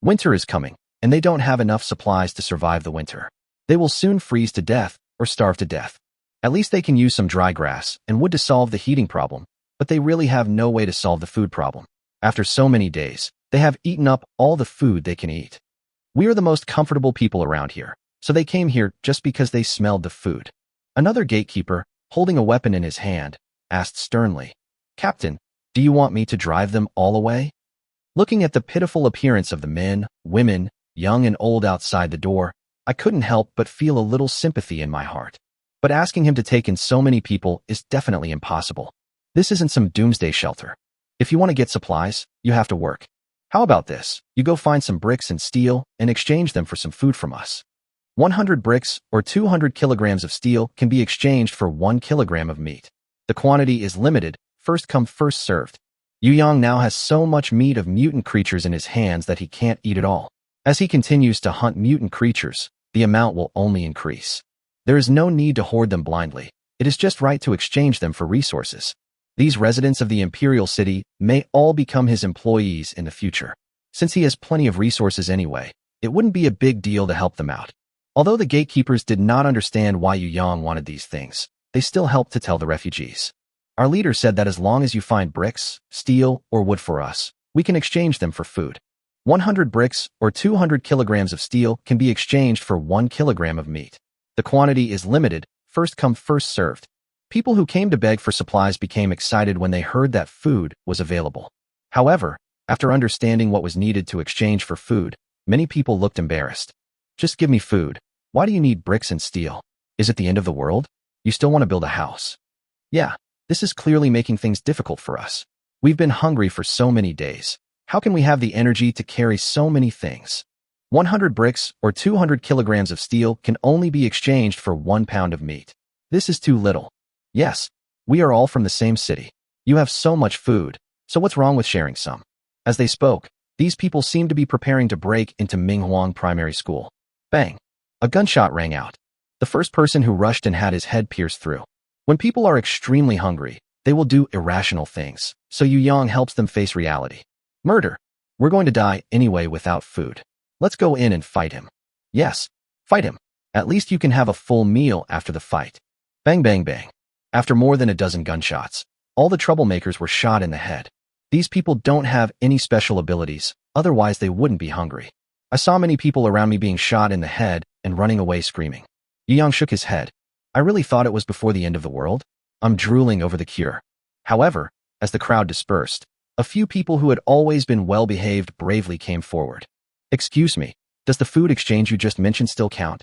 Winter is coming, and they don't have enough supplies to survive the winter. They will soon freeze to death or starve to death. At least they can use some dry grass and wood to solve the heating problem, but they really have no way to solve the food problem. After so many days, they have eaten up all the food they can eat. We are the most comfortable people around here, so they came here just because they smelled the food." Another gatekeeper, holding a weapon in his hand, asked sternly, "Captain, do you want me to drive them all away?" Looking at the pitiful appearance of the men, women, young and old outside the door, I couldn't help but feel a little sympathy in my heart. But asking him to take in so many people is definitely impossible. This isn't some doomsday shelter. If you want to get supplies, you have to work. How about this? You go find some bricks and steel and exchange them for some food from us. 100 bricks or 200 kilograms of steel can be exchanged for 1 kilogram of meat. The quantity is limited, first come first served. Yu Yang now has so much meat of mutant creatures in his hands that he can't eat it all. As he continues to hunt mutant creatures, the amount will only increase. There is no need to hoard them blindly. It is just right to exchange them for resources. These residents of the Imperial City may all become his employees in the future. Since he has plenty of resources anyway, it wouldn't be a big deal to help them out. Although the gatekeepers did not understand why Yu Yang wanted these things, they still helped to tell the refugees. Our leader said that as long as you find bricks, steel, or wood for us, we can exchange them for food. 100 bricks or 200 kilograms of steel can be exchanged for 1 kilogram of meat. The quantity is limited, first come first served. People who came to beg for supplies became excited when they heard that food was available. However, after understanding what was needed to exchange for food, many people looked embarrassed. Just give me food. Why do you need bricks and steel? Is it the end of the world? You still want to build a house? Yeah, this is clearly making things difficult for us. We've been hungry for so many days. How can we have the energy to carry so many things? 100 bricks or 200 kilograms of steel can only be exchanged for 1 pound of meat. This is too little. Yes, we are all from the same city. You have so much food, so what's wrong with sharing some? As they spoke, these people seemed to be preparing to break into Minghuang Primary School. Bang! A gunshot rang out. The first person who rushed and had his head pierced through. When people are extremely hungry, they will do irrational things, so Yu Yang helps them face reality. Murder. We're going to die anyway without food. Let's go in and fight him. Yes, fight him. At least you can have a full meal after the fight. Bang bang bang. After more than a dozen gunshots, all the troublemakers were shot in the head. These people don't have any special abilities, otherwise they wouldn't be hungry. I saw many people around me being shot in the head and running away screaming. Yu Yang shook his head. I really thought it was before the end of the world. I'm drooling over the cure. However, as the crowd dispersed, a few people who had always been well-behaved bravely came forward. Excuse me, does the food exchange you just mentioned still count?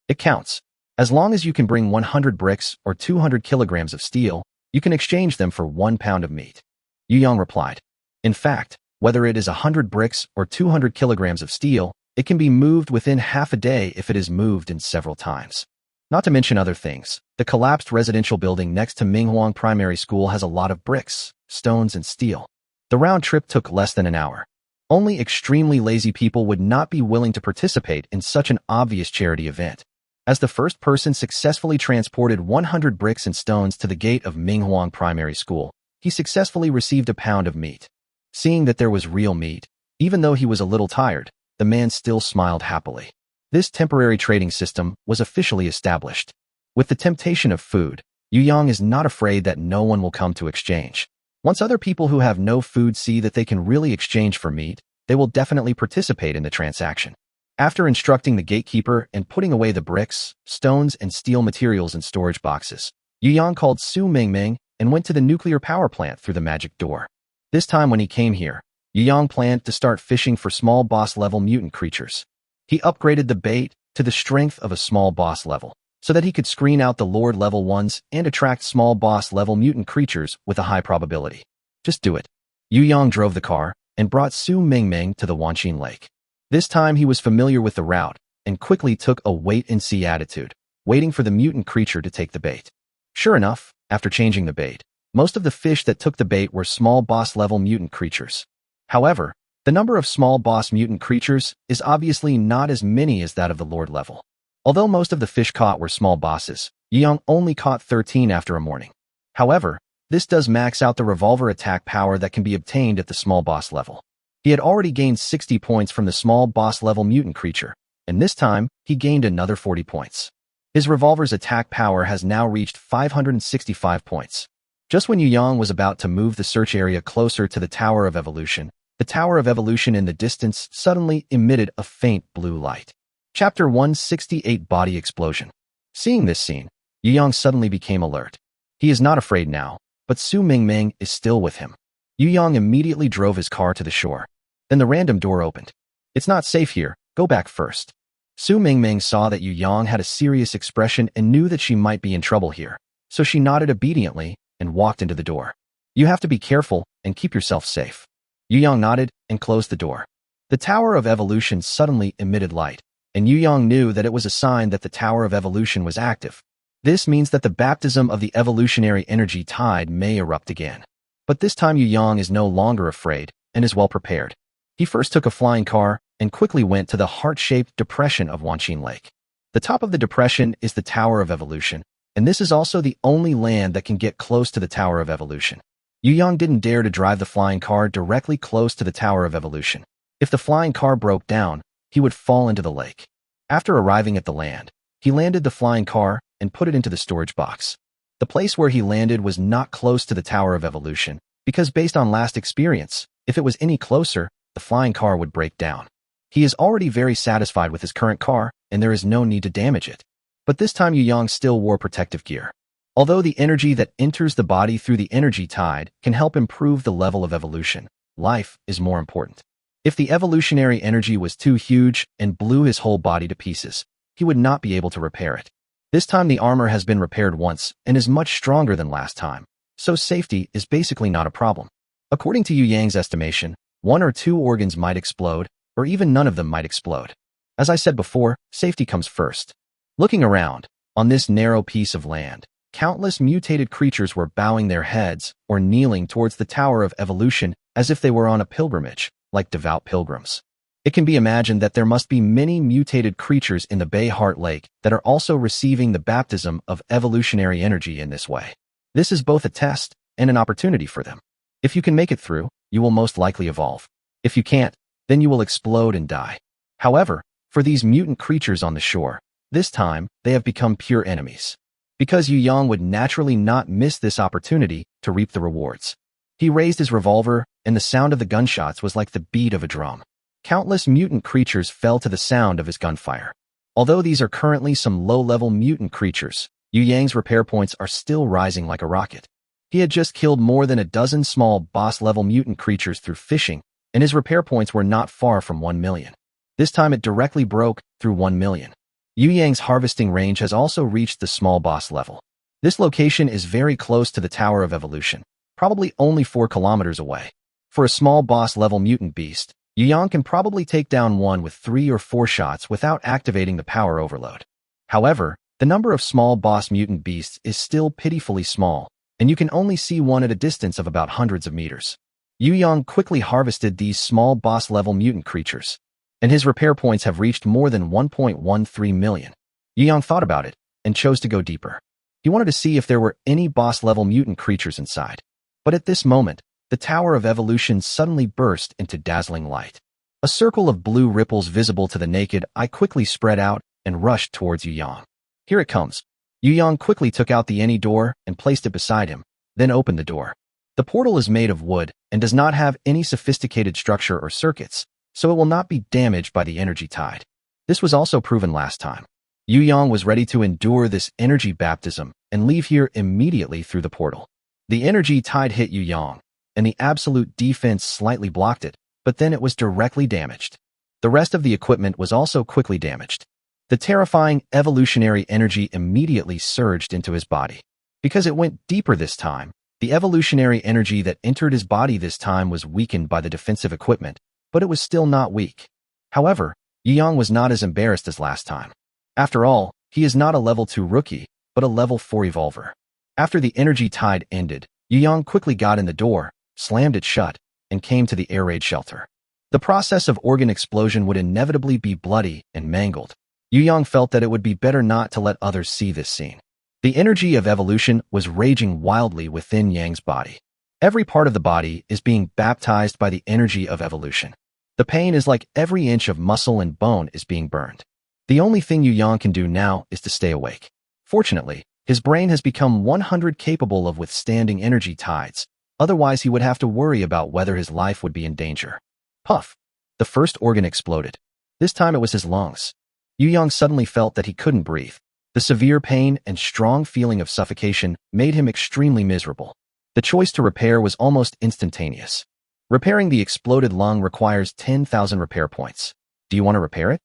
It counts. As long as you can bring 100 bricks or 200 kilograms of steel, you can exchange them for 1 pound of meat. Yu Yang replied. In fact, whether it is 100 bricks or 200 kilograms of steel, it can be moved within half a day if it is moved in several times. Not to mention other things, the collapsed residential building next to Minghuang Primary School has a lot of bricks, stones, and steel. The round trip took less than an hour. Only extremely lazy people would not be willing to participate in such an obvious charity event. As the first person successfully transported 100 bricks and stones to the gate of Minghuang Primary School, he successfully received a pound of meat. Seeing that there was real meat, even though he was a little tired, the man still smiled happily. This temporary trading system was officially established. With the temptation of food, Yu Yang is not afraid that no one will come to exchange. Once other people who have no food see that they can really exchange for meat, they will definitely participate in the transaction. After instructing the gatekeeper and putting away the bricks, stones, and steel materials in storage boxes, Yu Yang called Su Mingming and went to the nuclear power plant through the magic door. This time when he came here, Yu Yang planned to start fishing for small boss-level mutant creatures. He upgraded the bait to the strength of a small boss level, so that he could screen out the Lord level ones and attract small boss level mutant creatures with a high probability. Just do it. Yu Yang drove the car and brought Su Mingming to the Wanqin Lake. This time he was familiar with the route and quickly took a wait-and-see attitude, waiting for the mutant creature to take the bait. Sure enough, after changing the bait, most of the fish that took the bait were small boss-level mutant creatures. However, the number of small boss mutant creatures is obviously not as many as that of the Lord level. Although most of the fish caught were small bosses, Yu Yang only caught 13 after a morning. However, this does max out the revolver attack power that can be obtained at the small boss level. He had already gained 60 points from the small boss level mutant creature, and this time, he gained another 40 points. His revolver's attack power has now reached 565 points. Just when Yu Yang was about to move the search area closer to the Tower of Evolution, the Tower of Evolution in the distance suddenly emitted a faint blue light. Chapter 168 Body Explosion. Seeing this scene, Yu Yang suddenly became alert. He is not afraid now, but Su Mingming is still with him. Yu Yang immediately drove his car to the shore. Then the random door opened. It's not safe here, go back first. Su Mingming saw that Yu Yang had a serious expression and knew that she might be in trouble here, so she nodded obediently and walked into the door. You have to be careful and keep yourself safe. Yu Yang nodded and closed the door. The Tower of Evolution suddenly emitted light, and Yu Yang knew that it was a sign that the Tower of Evolution was active. This means that the baptism of the evolutionary energy tide may erupt again. But this time Yu Yang is no longer afraid and is well prepared. He first took a flying car and quickly went to the heart-shaped depression of Wanqin Lake. The top of the depression is the Tower of Evolution, and this is also the only land that can get close to the Tower of Evolution. Yu Yang didn't dare to drive the flying car directly close to the Tower of Evolution. If the flying car broke down, he would fall into the lake. After arriving at the land, he landed the flying car and put it into the storage box. The place where he landed was not close to the Tower of Evolution, because based on last experience, if it was any closer, the flying car would break down. He is already very satisfied with his current car, and there is no need to damage it. But this time Yu Yang still wore protective gear. Although the energy that enters the body through the energy tide can help improve the level of evolution, life is more important. If the evolutionary energy was too huge and blew his whole body to pieces, he would not be able to repair it. This time the armor has been repaired once and is much stronger than last time, so safety is basically not a problem. According to Yu Yang's estimation, 1 or 2 organs might explode, or even none of them might explode. As I said before, safety comes first. Looking around, on this narrow piece of land, countless mutated creatures were bowing their heads or kneeling towards the Tower of Evolution as if they were on a pilgrimage, like devout pilgrims. It can be imagined that there must be many mutated creatures in the Bay Heart Lake that are also receiving the baptism of evolutionary energy in this way. This is both a test and an opportunity for them. If you can make it through, you will most likely evolve. If you can't, then you will explode and die. However, for these mutant creatures on the shore, this time they have become pure enemies. Because Yu Yang would naturally not miss this opportunity to reap the rewards. He raised his revolver, and the sound of the gunshots was like the beat of a drum. Countless mutant creatures fell to the sound of his gunfire. Although these are currently some low-level mutant creatures, Yu Yang's repair points are still rising like a rocket. He had just killed more than a dozen small boss-level mutant creatures through fishing, and his repair points were not far from 1 million. This time it directly broke through 1 million. Yu Yang's harvesting range has also reached the small boss level. This location is very close to the Tower of Evolution, probably only 4 kilometers away. For a small boss-level mutant beast, Yu Yang can probably take down one with 3 or 4 shots without activating the power overload. However, the number of small boss mutant beasts is still pitifully small, and you can only see one at a distance of about hundreds of meters. Yu Yang quickly harvested these small boss-level mutant creatures, and his repair points have reached more than 1.13 million. Yu Yang thought about it and chose to go deeper. He wanted to see if there were any boss-level mutant creatures inside. But at this moment, the Tower of Evolution suddenly burst into dazzling light. A circle of blue ripples visible to the naked eye quickly spread out and rushed towards Yu Yang. Here it comes. Yu Yang quickly took out the any door and placed it beside him, then opened the door. The portal is made of wood and does not have any sophisticated structure or circuits, so it will not be damaged by the energy tide. This was also proven last time. Yu Yang was ready to endure this energy baptism and leave here immediately through the portal. The energy tide hit Yu Yang, and the absolute defense slightly blocked it, but then it was directly damaged. The rest of the equipment was also quickly damaged. The terrifying evolutionary energy immediately surged into his body. Because it went deeper this time, the evolutionary energy that entered his body this time was weakened by the defensive equipment, but it was still not weak. However, Yu Yang was not as embarrassed as last time. After all, he is not a level 2 rookie, but a level 4 evolver. After the energy tide ended, Yu Yang quickly got in the door, slammed it shut, and came to the air raid shelter. The process of organ explosion would inevitably be bloody and mangled. Yu Yang felt that it would be better not to let others see this scene. The energy of evolution was raging wildly within Yang's body. Every part of the body is being baptized by the energy of evolution. The pain is like every inch of muscle and bone is being burned. The only thing Yu Yang can do now is to stay awake. Fortunately, his brain has become 100 capable of withstanding energy tides. Otherwise, he would have to worry about whether his life would be in danger. Puff! The first organ exploded. This time it was his lungs. Yu Yang suddenly felt that he couldn't breathe. The severe pain and strong feeling of suffocation made him extremely miserable. The choice to repair was almost instantaneous. Repairing the exploded lung requires 10,000 repair points. Do you want to repair it?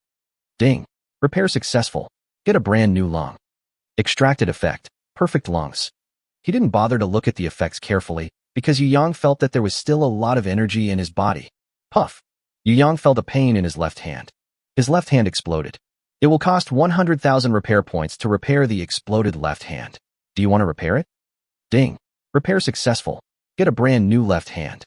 Ding! Repair successful. Get a brand new lung. Extracted effect. Perfect lungs. He didn't bother to look at the effects carefully, because Yu Yang felt that there was still a lot of energy in his body. Puff! Yu Yang felt a pain in his left hand. His left hand exploded. It will cost 100,000 repair points to repair the exploded left hand. Do you want to repair it? Ding! Repair successful. Get a brand new left hand.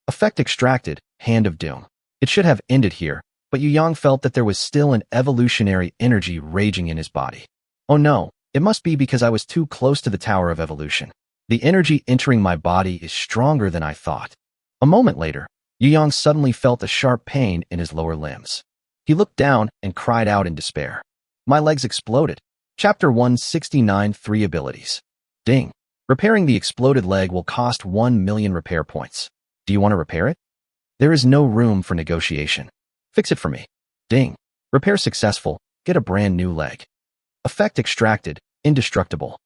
Effect extracted, Hand of Doom. It should have ended here, but Yu Yang felt that there was still an evolutionary energy raging in his body. Oh no, it must be because I was too close to the Tower of Evolution. The energy entering my body is stronger than I thought. A moment later, Yu Yang suddenly felt a sharp pain in his lower limbs. He looked down and cried out in despair. My legs exploded. Chapter 169 3 Abilities. Ding. Repairing the exploded leg will cost 1 million repair points. Do you want to repair it? There is no room for negotiation. Fix it for me. Ding. Repair successful. Get a brand new leg. Effect extracted, Indestructible.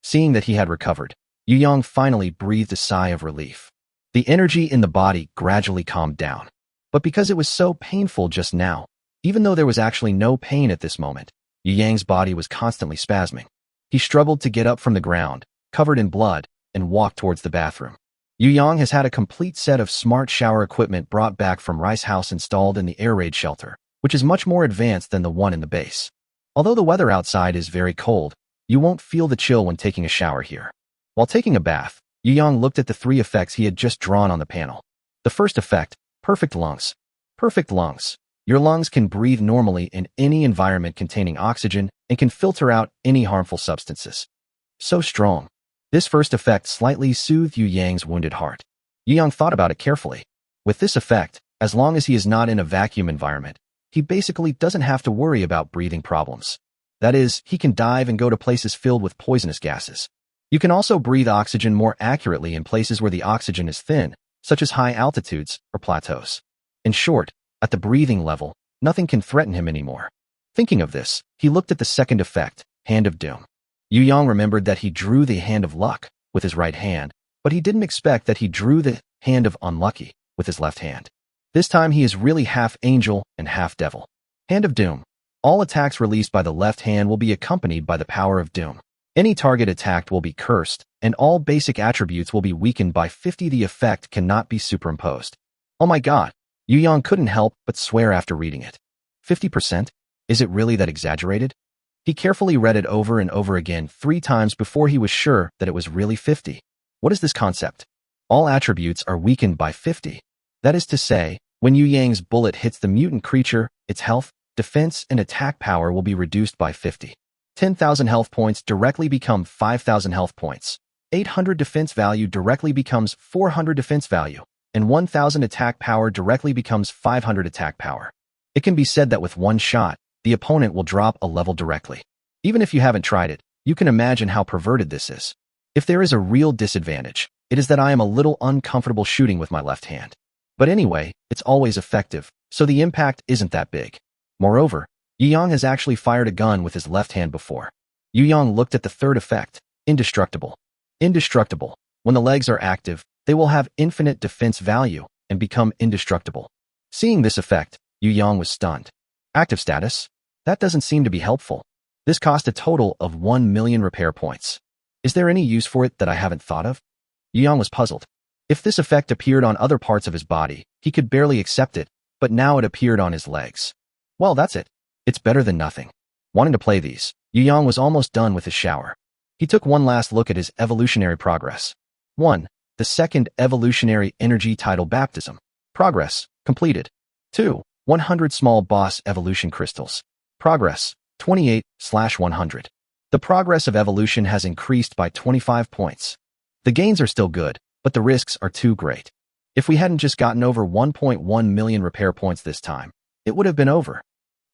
Seeing that he had recovered, Yu Yang finally breathed a sigh of relief. The energy in the body gradually calmed down. But because it was so painful just now, even though there was actually no pain at this moment, Yu Yang's body was constantly spasming. He struggled to get up from the ground, covered in blood, and walked towards the bathroom. Yu Yang has had a complete set of smart shower equipment brought back from Rice House installed in the air raid shelter, which is much more advanced than the one in the base. Although the weather outside is very cold, you won't feel the chill when taking a shower here. While taking a bath, Yu Yang looked at the 3 effects he had just drawn on the panel. The first effect, Perfect Lungs. Perfect lungs. Your lungs can breathe normally in any environment containing oxygen and can filter out any harmful substances. So strong. This first effect slightly soothed Yu Yang's wounded heart. Yu Yang thought about it carefully. With this effect, as long as he is not in a vacuum environment, he basically doesn't have to worry about breathing problems. That is, he can dive and go to places filled with poisonous gases. You can also breathe oxygen more accurately in places where the oxygen is thin, such as high altitudes or plateaus. In short, at the breathing level, nothing can threaten him anymore. Thinking of this, he looked at the second effect, Hand of Doom. Yu Yang remembered that he drew the Hand of Luck with his right hand, but he didn't expect that he drew the Hand of Unlucky with his left hand. This time he is really half angel and half devil. Hand of Doom. All attacks released by the left hand will be accompanied by the power of doom. Any target attacked will be cursed, and all basic attributes will be weakened by 50. The effect cannot be superimposed. Oh my god, Yu Yang couldn't help but swear after reading it. 50%? Is it really that exaggerated? He carefully read it over and over again 3 times before he was sure that it was really 50. What is this concept? All attributes are weakened by 50. That is to say, when Yu Yang's bullet hits the mutant creature, its health, defense, and attack power will be reduced by 50. 10,000 health points directly become 5,000 health points. 800 defense value directly becomes 400 defense value, and 1,000 attack power directly becomes 500 attack power. It can be said that with one shot, the opponent will drop a level directly. Even if you haven't tried it, you can imagine how perverted this is. If there is a real disadvantage, it is that I am a little uncomfortable shooting with my left hand. But anyway, it's always effective, so the impact isn't that big. Moreover, Yu Yang has actually fired a gun with his left hand before. Yu Yang looked at the third effect, Indestructible. Indestructible. When the legs are active, they will have infinite defense value and become indestructible. Seeing this effect, Yu Yang was stunned. Active status? That doesn't seem to be helpful. This cost a total of 1 million repair points. Is there any use for it that I haven't thought of? Yu Yang was puzzled. If this effect appeared on other parts of his body, he could barely accept it, but now it appeared on his legs. Well, that's it. It's better than nothing. Wanting to play these, Yu Yang was almost done with his shower. He took one last look at his evolutionary progress. 1. The second evolutionary energy title baptism. Progress, completed. 2. 100 small boss evolution crystals. Progress, 28/100. The progress of evolution has increased by 25 points. The gains are still good, but the risks are too great. If we hadn't just gotten over 1.1 million repair points this time, it would have been over.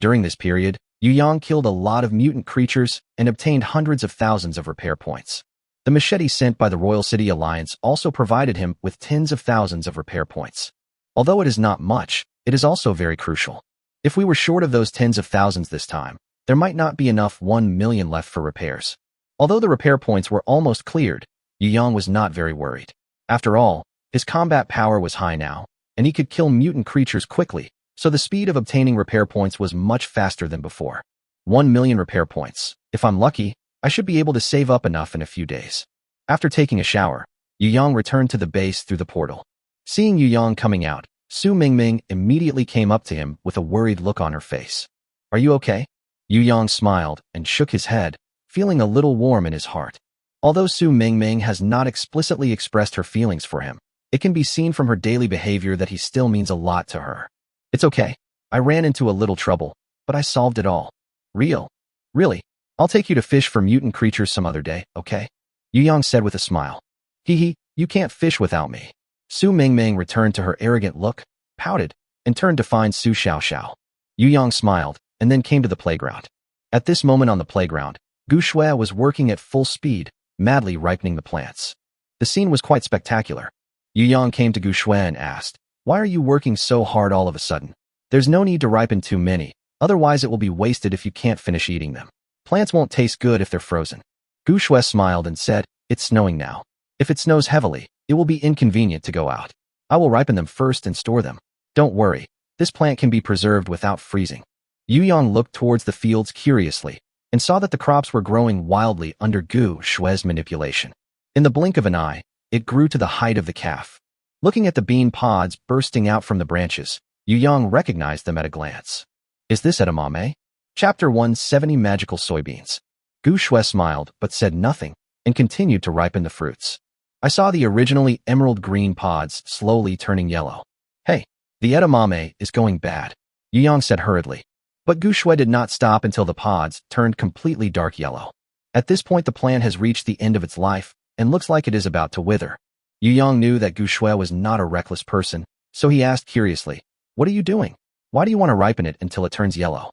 During this period, Yu Yang killed a lot of mutant creatures and obtained hundreds of thousands of repair points. The machete sent by the Royal City Alliance also provided him with tens of thousands of repair points. Although it is not much, it is also very crucial. If we were short of those tens of thousands this time, there might not be enough 1 million left for repairs. Although the repair points were almost cleared, Yu Yang was not very worried. After all, his combat power was high now, and he could kill mutant creatures quickly, so the speed of obtaining repair points was much faster than before. 1 million repair points. If I'm lucky, I should be able to save up enough in a few days. After taking a shower, Yu Yang returned to the base through the portal. Seeing Yu Yang coming out, Su Mingming immediately came up to him with a worried look on her face. Are you okay? Yu Yang smiled and shook his head, feeling a little warm in his heart. Although Su Mingming has not explicitly expressed her feelings for him, it can be seen from her daily behavior that he still means a lot to her. It's okay. I ran into a little trouble, but I solved it all. Really? I'll take you to fish for mutant creatures some other day, okay? Yu Yang said with a smile. Hee, you can't fish without me. Su Mingming returned to her arrogant look, pouted, and turned to find Su Xiaoxiao. Yu Yang smiled, and then came to the playground. At this moment on the playground, Gu Shui was working at full speed, madly ripening the plants. The scene was quite spectacular. Yu Yang came to Gu Shui and asked, "Why are you working so hard all of a sudden? There's no need to ripen too many, otherwise it will be wasted if you can't finish eating them. Plants won't taste good if they're frozen." Gu Shui smiled and said, "It's snowing now. If it snows heavily, it will be inconvenient to go out. I will ripen them first and store them. Don't worry, this plant can be preserved without freezing." Yu Yang looked towards the fields curiously and saw that the crops were growing wildly under Gu Shui's manipulation. In the blink of an eye, it grew to the height of the calf. Looking at the bean pods bursting out from the branches, Yu Yang recognized them at a glance. "Is this edamame?" Chapter 170 Magical Soybeans. Gu Shui smiled but said nothing and continued to ripen the fruits. I saw the originally emerald green pods slowly turning yellow. "Hey, the edamame is going bad," Yu Yang said hurriedly. But Gu Shui did not stop until the pods turned completely dark yellow. At this point the plant has reached the end of its life and looks like it is about to wither. Yu Yang knew that Gu Shui was not a reckless person, so he asked curiously, "What are you doing? Why do you want to ripen it until it turns yellow?"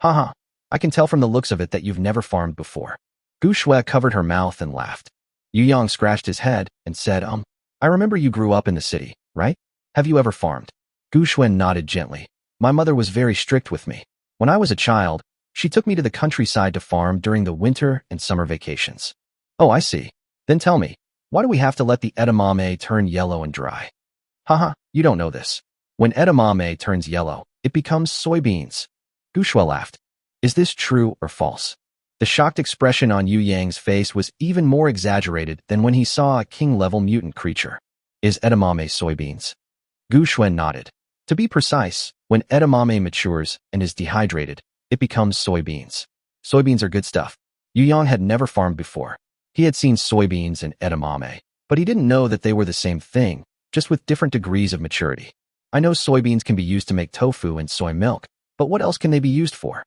"Haha, I can tell from the looks of it that you've never farmed before." Gu Shui covered her mouth and laughed. Yu Yang scratched his head and said, I remember you grew up in the city, right? Have you ever farmed?" Gu Shui nodded gently. "My mother was very strict with me. When I was a child, she took me to the countryside to farm during the winter and summer vacations." "Oh, I see. Then tell me, why do we have to let the edamame turn yellow and dry?" "Haha, you don't know this. When edamame turns yellow, it becomes soybeans." Gu Shui laughed. "Is this true or false?" The shocked expression on Yu Yang's face was even more exaggerated than when he saw a king-level mutant creature. "Is edamame soybeans?" Gu Shui nodded. To be precise, when edamame matures and is dehydrated, it becomes soybeans. Soybeans are good stuff. Yu Yang had never farmed before. He had seen soybeans and edamame, but he didn't know that they were the same thing, just with different degrees of maturity. "I know soybeans can be used to make tofu and soy milk, but what else can they be used for?"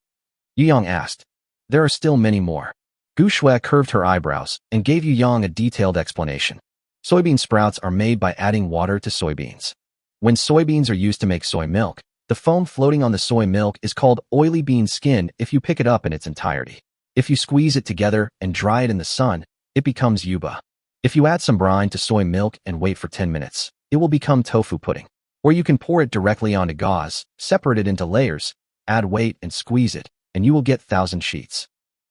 Yu Yang asked. "There are still many more." Gu Shui curved her eyebrows and gave Yu Yang a detailed explanation. Soybean sprouts are made by adding water to soybeans. When soybeans are used to make soy milk, the foam floating on the soy milk is called oily bean skin if you pick it up in its entirety. If you squeeze it together and dry it in the sun, it becomes yuba. If you add some brine to soy milk and wait for 10 minutes, it will become tofu pudding. Or you can pour it directly onto gauze, separate it into layers, add weight and squeeze it, and you will get 1,000 sheets.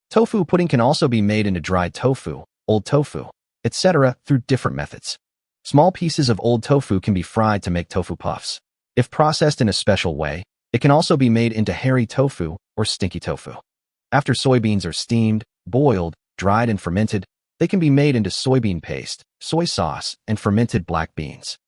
Tofu pudding can also be made into dried tofu, old tofu, etc. through different methods. Small pieces of old tofu can be fried to make tofu puffs. If processed in a special way, it can also be made into hairy tofu or stinky tofu. After soybeans are steamed, boiled, dried and fermented, they can be made into soybean paste, soy sauce, and fermented black beans.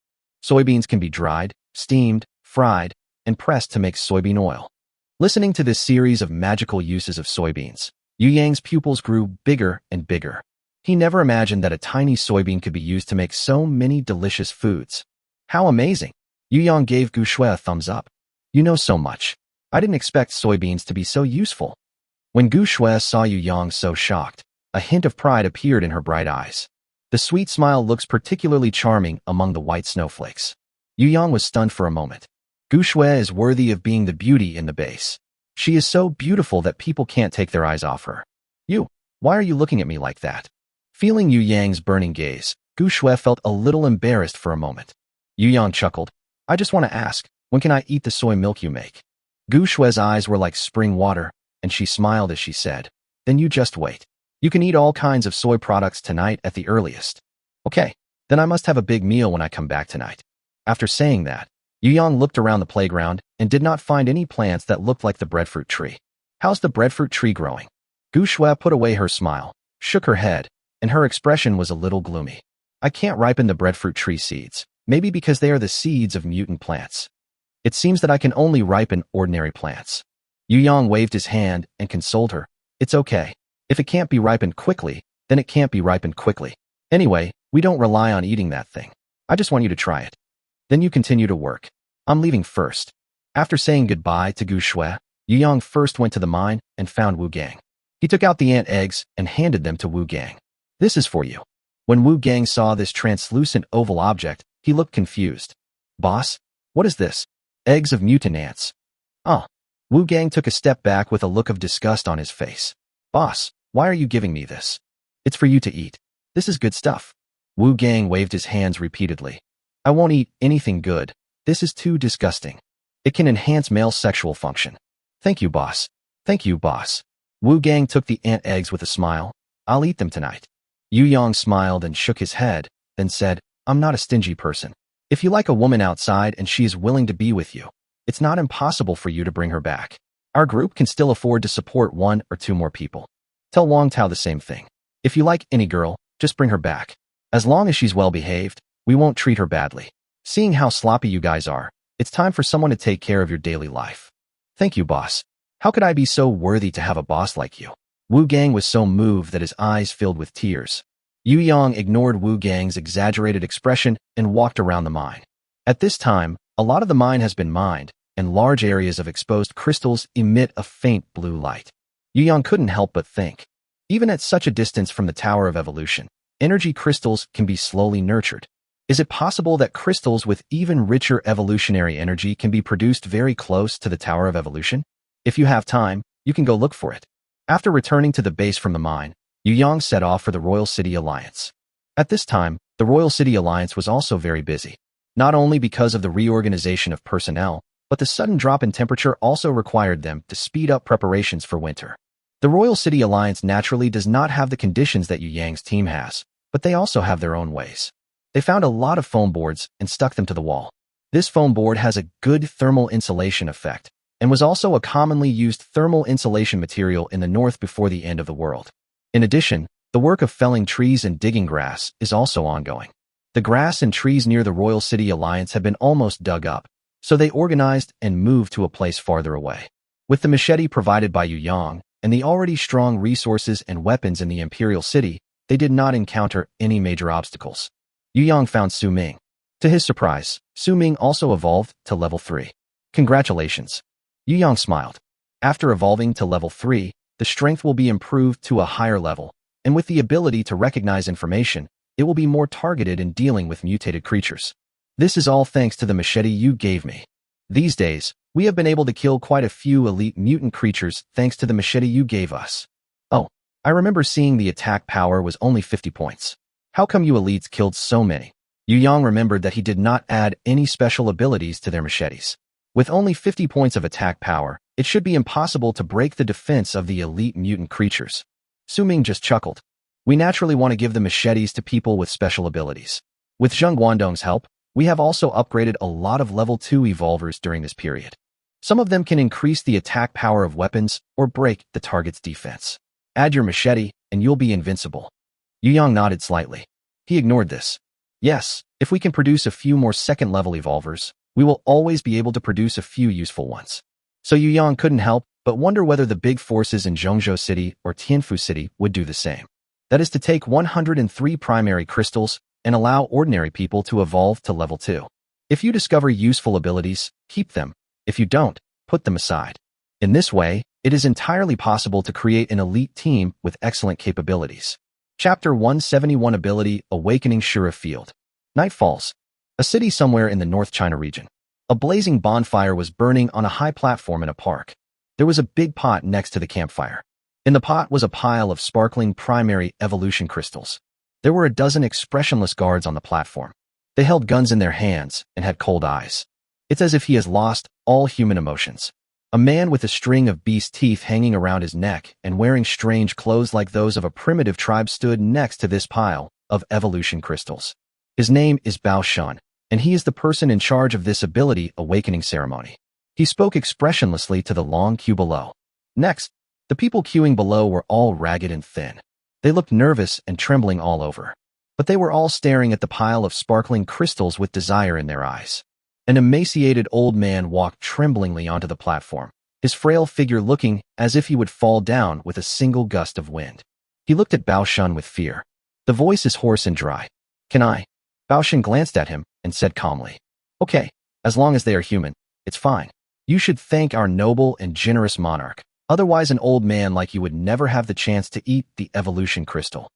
Soybeans can be dried, steamed, fried, and pressed to make soybean oil. Listening to this series of magical uses of soybeans, Yu Yang's pupils grew bigger and bigger. He never imagined that a tiny soybean could be used to make so many delicious foods. "How amazing!" Yu Yang gave Gu Shui a thumbs up. "You know so much. I didn't expect soybeans to be so useful." When Gu Shui saw Yu Yang so shocked, a hint of pride appeared in her bright eyes. The sweet smile looks particularly charming among the white snowflakes. Yu Yang was stunned for a moment. Gu Shui is worthy of being the beauty in the base. She is so beautiful that people can't take their eyes off her. Why are you looking at me like that?" Feeling Yu Yang's burning gaze, Gu Shui felt a little embarrassed for a moment. Yu Yang chuckled. "I just want to ask, when can I eat the soy milk you make?" Gu Shui's eyes were like spring water, and she smiled as she said, "Then you just wait. You can eat all kinds of soy products tonight at the earliest." "Okay, then I must have a big meal when I come back tonight." After saying that, Yu Yang looked around the playground and did not find any plants that looked like the breadfruit tree. "How's the breadfruit tree growing?" Gu Shui put away her smile, shook her head, and her expression was a little gloomy. "I can't ripen the breadfruit tree seeds, maybe because they are the seeds of mutant plants. It seems that I can only ripen ordinary plants." Yu Yang waved his hand and consoled her. "It's okay. If it can't be ripened quickly, then it can't be ripened quickly. Anyway, we don't rely on eating that thing. I just want you to try it. Then you continue to work. I'm leaving first. After saying goodbye to Gu Shui, Yu Yang first went to the mine and found Wu Gang. He took out the ant eggs and handed them to Wu Gang. This is for you. When Wu Gang saw this translucent oval object, he looked confused. Boss, what is this? Eggs of mutant ants. Oh. Wu Gang took a step back with a look of disgust on his face. Boss, why are you giving me this? It's for you to eat. This is good stuff. Wu Gang waved his hands repeatedly. I won't eat anything good. This is too disgusting. It can enhance male sexual function. Thank you, boss. Thank you, boss. Wu Gang took the ant eggs with a smile. I'll eat them tonight. Yu Yang smiled and shook his head, then said, I'm not a stingy person. If you like a woman outside and she is willing to be with you, it's not impossible for you to bring her back. Our group can still afford to support 1 or 2 more people. Tell Wong Tao the same thing. If you like any girl, just bring her back. As long as she's well behaved, we won't treat her badly. Seeing how sloppy you guys are, it's time for someone to take care of your daily life. Thank you, boss. How could I be so worthy to have a boss like you? Wu Gang was so moved that his eyes filled with tears. Yu Yang ignored Wu Gang's exaggerated expression and walked around the mine. At this time, a lot of the mine has been mined, and large areas of exposed crystals emit a faint blue light. Yu Yang couldn't help but think. Even at such a distance from the Tower of Evolution, energy crystals can be slowly nurtured. Is it possible that crystals with even richer evolutionary energy can be produced very close to the Tower of Evolution? If you have time, you can go look for it. After returning to the base from the mine, Yu Yang set off for the Royal City Alliance. At this time, the Royal City Alliance was also very busy. Not only because of the reorganization of personnel, but the sudden drop in temperature also required them to speed up preparations for winter. The Royal City Alliance naturally does not have the conditions that Yu Yang's team has, but they also have their own ways. They found a lot of foam boards and stuck them to the wall. This foam board has a good thermal insulation effect, and was also a commonly used thermal insulation material in the north before the end of the world. In addition, the work of felling trees and digging grass is also ongoing. The grass and trees near the Royal City Alliance have been almost dug up, so they organized and moved to a place farther away. With the machete provided by Yu Yang, and the already strong resources and weapons in the Imperial City, they did not encounter any major obstacles. Yu Yang found Su Ming. To his surprise, Su Ming also evolved to level 3. Congratulations. Yu Yang smiled. After evolving to level 3, the strength will be improved to a higher level, and with the ability to recognize information, it will be more targeted in dealing with mutated creatures. This is all thanks to the machete you gave me. These days, we have been able to kill quite a few elite mutant creatures thanks to the machete you gave us. Oh, I remember seeing the attack power was only 50 points. How come you elites killed so many? Yu Yang remembered that he did not add any special abilities to their machetes. With only 50 points of attack power, it should be impossible to break the defense of the elite mutant creatures. Su Ming just chuckled. We naturally want to give the machetes to people with special abilities. With Zheng Guangdong's help, we have also upgraded a lot of level 2 evolvers during this period. Some of them can increase the attack power of weapons or break the target's defense. Add your machete, and you'll be invincible. Yu Yang nodded slightly. He ignored this. Yes, if we can produce a few more second-level evolvers, we will always be able to produce a few useful ones. So Yu Yang couldn't help but wonder whether the big forces in Zhongzhou City or Tianfu City would do the same. That is to take 103 primary crystals and allow ordinary people to evolve to level 2. If you discover useful abilities, keep them. If you don't, put them aside. In this way, it is entirely possible to create an elite team with excellent capabilities. Chapter 171 Ability Awakening Shura Field. Night falls. A city somewhere in the North China region. A blazing bonfire was burning on a high platform in a park. There was a big pot next to the campfire. In the pot was a pile of sparkling primary evolution crystals. There were a dozen expressionless guards on the platform. They held guns in their hands and had cold eyes. It's as if he has lost all human emotions. A man with a string of beast teeth hanging around his neck and wearing strange clothes like those of a primitive tribe stood next to this pile of evolution crystals. His name is Bao Shun, and he is the person in charge of this ability awakening ceremony. He spoke expressionlessly to the long queue below. Next, the people queuing below were all ragged and thin. They looked nervous and trembling all over. But they were all staring at the pile of sparkling crystals with desire in their eyes. An emaciated old man walked tremblingly onto the platform, his frail figure looking as if he would fall down with a single gust of wind. He looked at Bao Shun with fear. The voice is hoarse and dry. Can I? Bao Shun glanced at him and said calmly. Okay, as long as they are human, it's fine. You should thank our noble and generous monarch. Otherwise, an old man like you would never have the chance to eat the evolution crystal.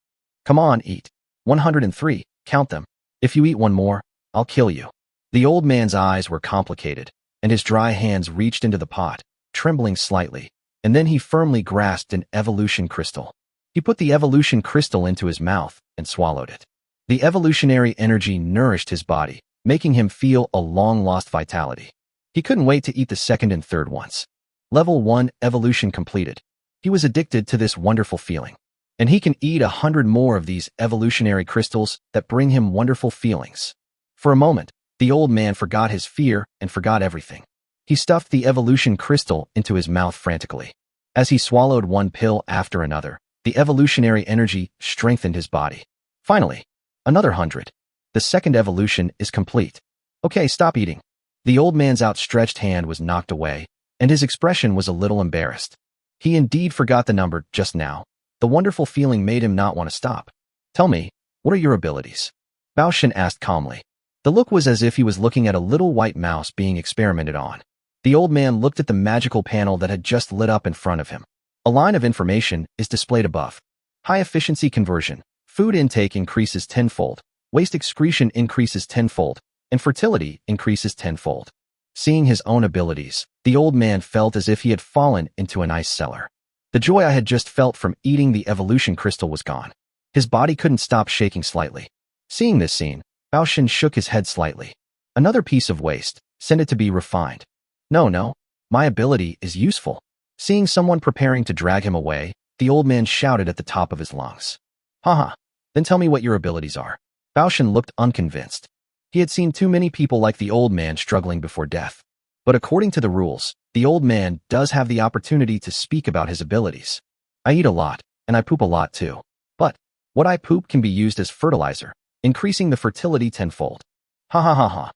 Come on, eat. 103, count them. If you eat one more, I'll kill you. The old man's eyes were complicated, and his dry hands reached into the pot, trembling slightly, and then he firmly grasped an evolution crystal. He put the evolution crystal into his mouth and swallowed it. The evolutionary energy nourished his body, making him feel a long-lost vitality. He couldn't wait to eat the second and third ones. Level 1 evolution completed. He was addicted to this wonderful feeling. And he can eat 100 more of these evolutionary crystals that bring him wonderful feelings. For a moment, the old man forgot his fear and forgot everything. He stuffed the evolution crystal into his mouth frantically. As he swallowed one pill after another, the evolutionary energy strengthened his body. Finally, another 100. The second evolution is complete. Okay, stop eating. The old man's outstretched hand was knocked away, and his expression was a little embarrassed. He indeed forgot the number just now. The wonderful feeling made him not want to stop. Tell me, what are your abilities? Bao Shun asked calmly. The look was as if he was looking at a little white mouse being experimented on. The old man looked at the magical panel that had just lit up in front of him. A line of information is displayed above. High efficiency conversion. Food intake increases tenfold. Waste excretion increases tenfold. And fertility increases tenfold. Seeing his own abilities, the old man felt as if he had fallen into an ice cellar. The joy I had just felt from eating the evolution crystal was gone. His body couldn't stop shaking slightly. Seeing this scene, Bao Shun shook his head slightly. Another piece of waste. Send it to be refined. No, my ability is useful. Seeing someone preparing to drag him away, the old man shouted at the top of his lungs. Haha, then tell me what your abilities are. Bao Shun looked unconvinced. He had seen too many people like the old man struggling before death. But according to the rules, the old man does have the opportunity to speak about his abilities. I eat a lot, and I poop a lot too. But what I poop can be used as fertilizer, increasing the fertility tenfold. Ha ha ha ha.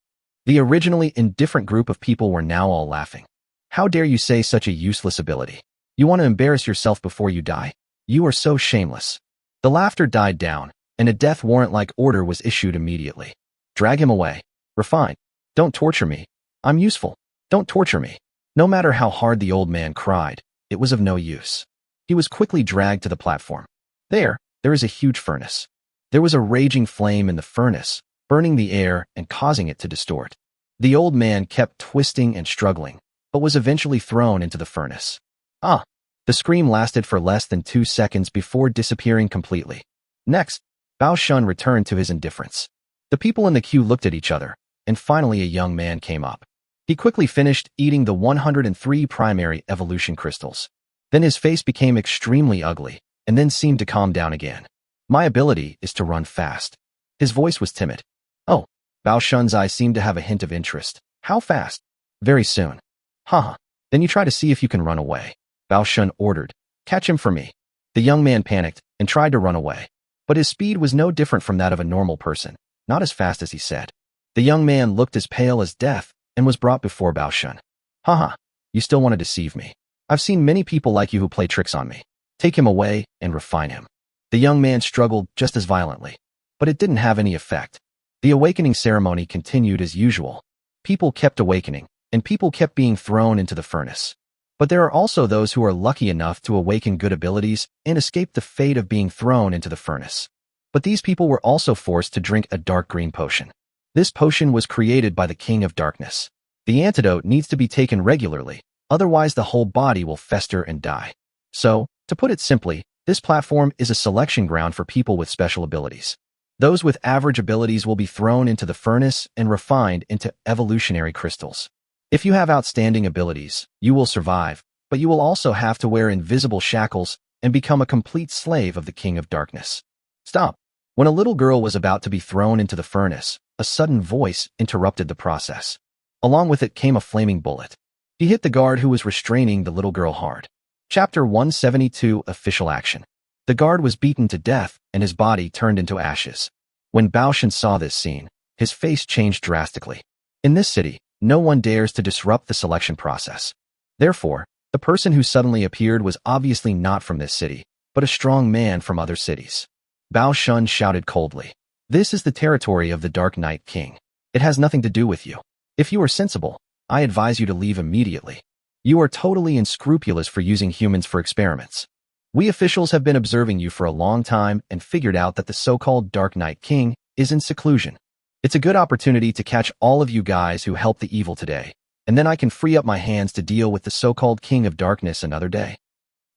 The originally indifferent group of people were now all laughing. How dare you say such a useless ability? You want to embarrass yourself before you die? You are so shameless. The laughter died down, and a death warrant-like order was issued immediately. Drag him away. Refine. Don't torture me. I'm useful. Don't torture me. No matter how hard the old man cried, it was of no use. He was quickly dragged to the platform. There is a huge furnace. There was a raging flame in the furnace, burning the air and causing it to distort. The old man kept twisting and struggling, but was eventually thrown into the furnace. Ah! The scream lasted for less than 2 seconds before disappearing completely. Next, Bao Shun returned to his indifference. The people in the queue looked at each other, and finally a young man came up. He quickly finished eating the 103 primary evolution crystals. Then his face became extremely ugly, and then seemed to calm down again. My ability is to run fast. His voice was timid. Oh, Bao Shun's eyes seemed to have a hint of interest. How fast? Very soon. Haha. Then you try to see if you can run away. Bao Shun ordered. Catch him for me. The young man panicked and tried to run away. But his speed was no different from that of a normal person, not as fast as he said. The young man looked as pale as death and was brought before Bao Shun. Haha, you still want to deceive me. I've seen many people like you who play tricks on me. Take him away and refine him. The young man struggled just as violently, but it didn't have any effect. The awakening ceremony continued as usual. People kept awakening, and people kept being thrown into the furnace. But there are also those who are lucky enough to awaken good abilities and escape the fate of being thrown into the furnace. But these people were also forced to drink a dark green potion. This potion was created by the King of Darkness. The antidote needs to be taken regularly, otherwise the whole body will fester and die. So, to put it simply, this platform is a selection ground for people with special abilities. Those with average abilities will be thrown into the furnace and refined into evolutionary crystals. If you have outstanding abilities, you will survive, but you will also have to wear invisible shackles and become a complete slave of the King of Darkness. Stop. When a little girl was about to be thrown into the furnace, a sudden voice interrupted the process. Along with it came a flaming bullet. He hit the guard who was restraining the little girl hard. Chapter 172 Official Action. The guard was beaten to death and his body turned into ashes. When Bao Shun saw this scene, his face changed drastically. In this city, no one dares to disrupt the selection process. Therefore, the person who suddenly appeared was obviously not from this city, but a strong man from other cities. Bao Shun shouted coldly. This is the territory of the Dark Knight King. It has nothing to do with you. If you are sensible, I advise you to leave immediately. You are totally unscrupulous for using humans for experiments. We officials have been observing you for a long time and figured out that the so-called Dark Knight King is in seclusion. It's a good opportunity to catch all of you guys who helped the evil today, and then I can free up my hands to deal with the so-called King of Darkness another day.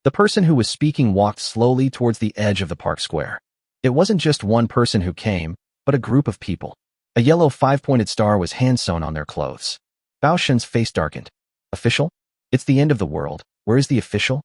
The person who was speaking walked slowly towards the edge of the park square. It wasn't just one person who came, but a group of people. A yellow five-pointed star was hand-sewn on their clothes. Bao Shun's face darkened. Official? It's the end of the world. Where is the official?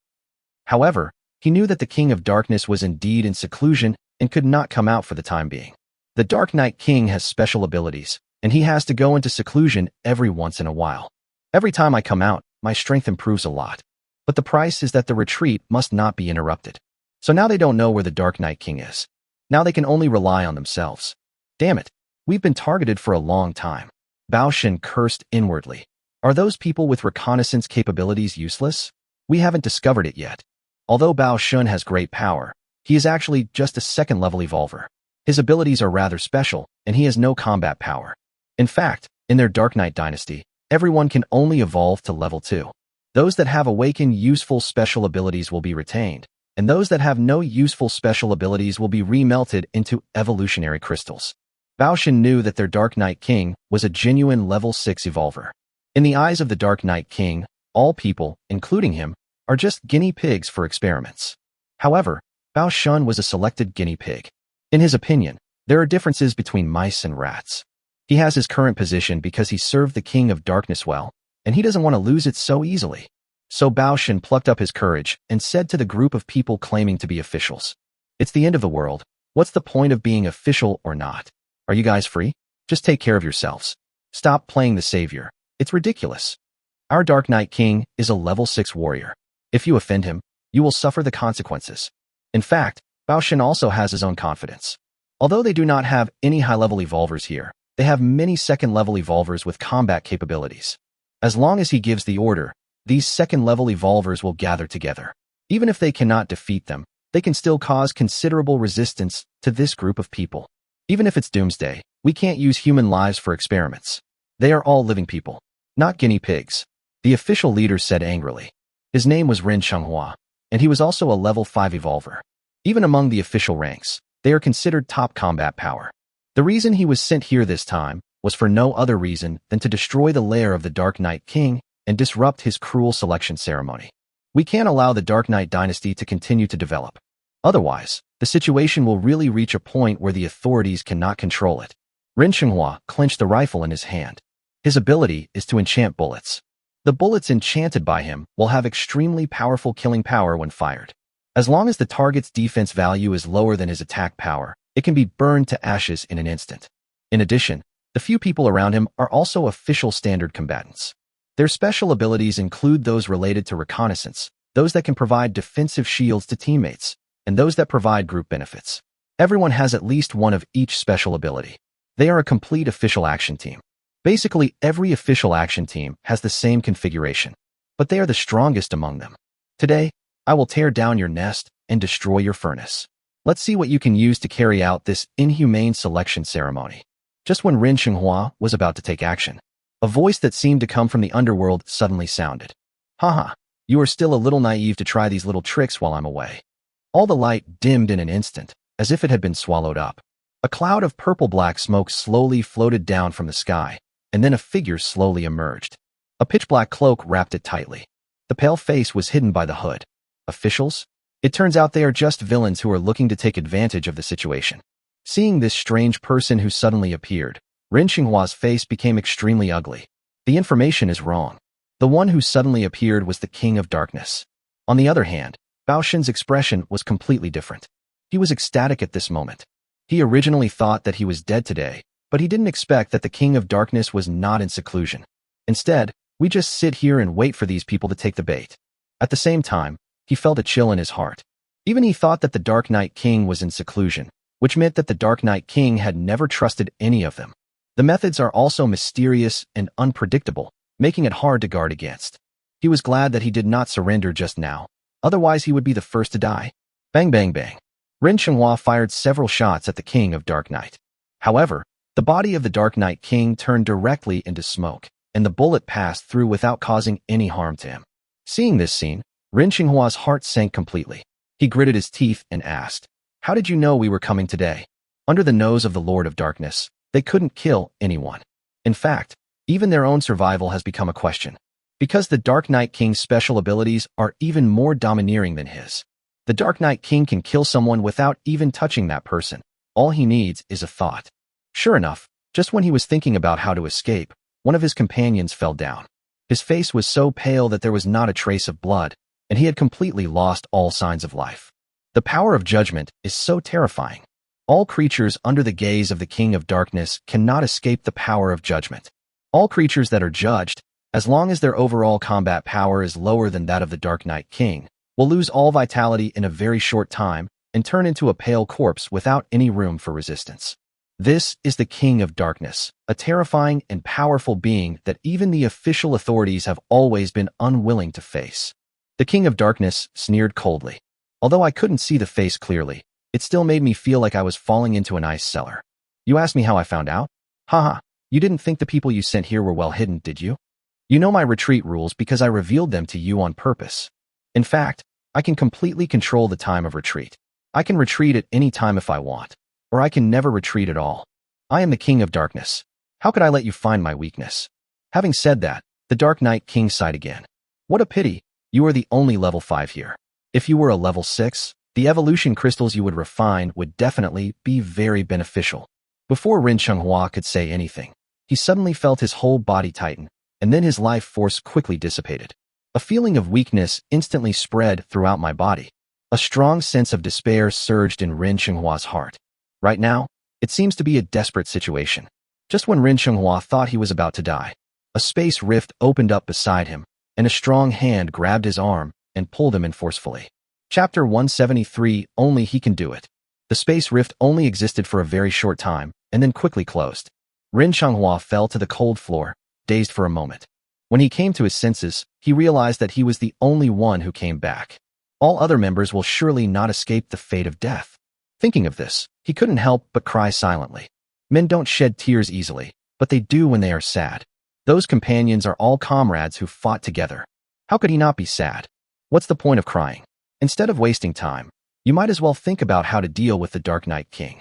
However, he knew that the King of Darkness was indeed in seclusion and could not come out for the time being. The Dark Knight King has special abilities, and he has to go into seclusion every once in a while. Every time I come out, my strength improves a lot. But the price is that the retreat must not be interrupted. So now they don't know where the Dark Knight King is. Now they can only rely on themselves. Damn it, we've been targeted for a long time. Bao Shun cursed inwardly. Are those people with reconnaissance capabilities useless? We haven't discovered it yet. Although Bao Shun has great power, he is actually just a second-level evolver. His abilities are rather special, and he has no combat power. In fact, in their Dark Knight dynasty, everyone can only evolve to level 2. Those that have awakened useful special abilities will be retained, and those that have no useful special abilities will be remelted into evolutionary crystals. Bao Shun knew that their Dark Knight King was a genuine level 6 evolver. In the eyes of the Dark Knight King, all people, including him, are just guinea pigs for experiments. However, Bao Shun was a selected guinea pig. In his opinion, there are differences between mice and rats. He has his current position because he served the King of Darkness well, and he doesn't want to lose it so easily. So Bao Shun plucked up his courage and said to the group of people claiming to be officials, "It's the end of the world. What's the point of being official or not? Are you guys free? Just take care of yourselves. Stop playing the savior. It's ridiculous. Our Dark Knight King is a level 6 warrior. If you offend him, you will suffer the consequences." In fact, Bao Shun also has his own confidence. Although they do not have any high-level evolvers here, they have many second-level evolvers with combat capabilities. As long as he gives the order, these second-level evolvers will gather together. Even if they cannot defeat them, they can still cause considerable resistance to this group of people. Even if it's Doomsday, we can't use human lives for experiments. They are all living people, not guinea pigs, the official leader said angrily. His name was Ren Chenghua, and he was also a level 5 evolver. Even among the official ranks, they are considered top combat power. The reason he was sent here this time was for no other reason than to destroy the lair of the Dark Knight King and disrupt his cruel selection ceremony. We can't allow the Dark Knight dynasty to continue to develop. Otherwise, the situation will really reach a point where the authorities cannot control it. Ren Chenghua clenched the rifle in his hand. His ability is to enchant bullets. The bullets enchanted by him will have extremely powerful killing power when fired. As long as the target's defense value is lower than his attack power, it can be burned to ashes in an instant. In addition, the few people around him are also official standard combatants. Their special abilities include those related to reconnaissance, those that can provide defensive shields to teammates, and those that provide group benefits. Everyone has at least one of each special ability. They are a complete official action team. Basically, every official action team has the same configuration, but they are the strongest among them. Today, I will tear down your nest and destroy your furnace. Let's see what you can use to carry out this inhumane selection ceremony. Just when Ren Chenghua was about to take action, a voice that seemed to come from the underworld suddenly sounded. Haha, you are still a little naive to try these little tricks while I'm away. All the light dimmed in an instant, as if it had been swallowed up. A cloud of purple-black smoke slowly floated down from the sky, and then a figure slowly emerged. A pitch-black cloak wrapped it tightly. The pale face was hidden by the hood. Officials? It turns out they are just villains who are looking to take advantage of the situation. Seeing this strange person who suddenly appeared, Ren Chenghua's face became extremely ugly. The information is wrong. The one who suddenly appeared was the King of Darkness. On the other hand, Bao Shun's expression was completely different. He was ecstatic at this moment. He originally thought that he was dead today, but he didn't expect that the King of Darkness was not in seclusion. Instead, we just sit here and wait for these people to take the bait. At the same time, he felt a chill in his heart. Even he thought that the Dark Knight King was in seclusion, which meant that the Dark Knight King had never trusted any of them. The methods are also mysterious and unpredictable, making it hard to guard against. He was glad that he did not surrender just now, otherwise he would be the first to die. Bang bang bang. Ren Chenghua fired several shots at the King of Dark Knight. However, the body of the Dark Knight King turned directly into smoke, and the bullet passed through without causing any harm to him. Seeing this scene, Ren Chenghua's heart sank completely. He gritted his teeth and asked, "How did you know we were coming today?" Under the nose of the Lord of Darkness, they couldn't kill anyone. In fact, even their own survival has become a question. Because the Dark Knight King's special abilities are even more domineering than his. The Dark Knight King can kill someone without even touching that person. All he needs is a thought. Sure enough, just when he was thinking about how to escape, one of his companions fell down. His face was so pale that there was not a trace of blood, and he had completely lost all signs of life. The power of judgment is so terrifying. All creatures under the gaze of the King of Darkness cannot escape the power of judgment. All creatures that are judged, as long as their overall combat power is lower than that of the Dark Knight King, will lose all vitality in a very short time and turn into a pale corpse without any room for resistance. This is the King of Darkness, a terrifying and powerful being that even the official authorities have always been unwilling to face. The King of Darkness sneered coldly. Although I couldn't see the face clearly, it still made me feel like I was falling into an ice cellar. You asked me how I found out? Haha, you didn't think the people you sent here were well hidden, did you? You know my retreat rules because I revealed them to you on purpose. In fact, I can completely control the time of retreat. I can retreat at any time if I want, or I can never retreat at all. I am the King of Darkness. How could I let you find my weakness? Having said that, the Dark Knight King sighed again. What a pity, you are the only level 5 here. If you were a level 6, the evolution crystals you would refine would definitely be very beneficial. Before Ren Chenghua could say anything, he suddenly felt his whole body tighten, and then his life force quickly dissipated. A feeling of weakness instantly spread throughout my body. A strong sense of despair surged in Ren Chenghua's heart. Right now, it seems to be a desperate situation. Just when Ren Chenghua thought he was about to die, a space rift opened up beside him, and a strong hand grabbed his arm and pulled him in forcefully. Chapter 173, Only He Can Do It. The space rift only existed for a very short time, and then quickly closed. Ren Chenghua fell to the cold floor, dazed for a moment. When he came to his senses, he realized that he was the only one who came back. All other members will surely not escape the fate of death. Thinking of this, he couldn't help but cry silently. Men don't shed tears easily, but they do when they are sad. Those companions are all comrades who fought together. How could he not be sad? What's the point of crying? Instead of wasting time, you might as well think about how to deal with the Dark Knight King.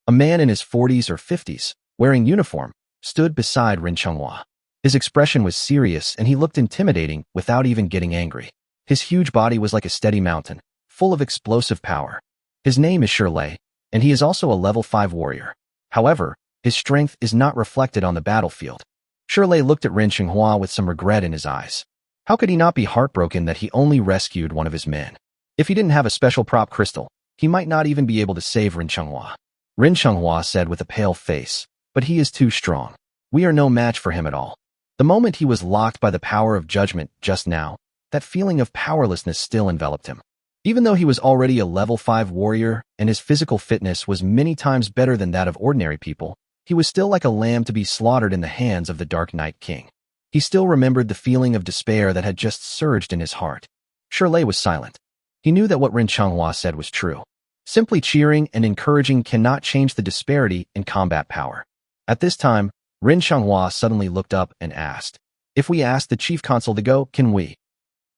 A man in his 40s or 50s, wearing uniform, stood beside Ren Chenghua. His expression was serious and he looked intimidating without even getting angry. His huge body was like a steady mountain, full of explosive power. His name is Shirley, and he is also a level 5 warrior. However, his strength is not reflected on the battlefield. Shirley looked at Ren Chenghua with some regret in his eyes. How could he not be heartbroken that he only rescued one of his men? If he didn't have a special prop crystal, he might not even be able to save Ren Chenghua. Ren Chenghua said with a pale face, but he is too strong. We are no match for him at all. The moment he was locked by the power of judgment just now, that feeling of powerlessness still enveloped him. Even though he was already a level 5 warrior and his physical fitness was many times better than that of ordinary people, he was still like a lamb to be slaughtered in the hands of the Dark Knight King. He still remembered the feeling of despair that had just surged in his heart. Shirley was silent. He knew that what Ren Chenghua said was true. Simply cheering and encouraging cannot change the disparity in combat power. At this time, Ren Chenghua suddenly looked up and asked, "If we ask the Chief Consul to go, can we?"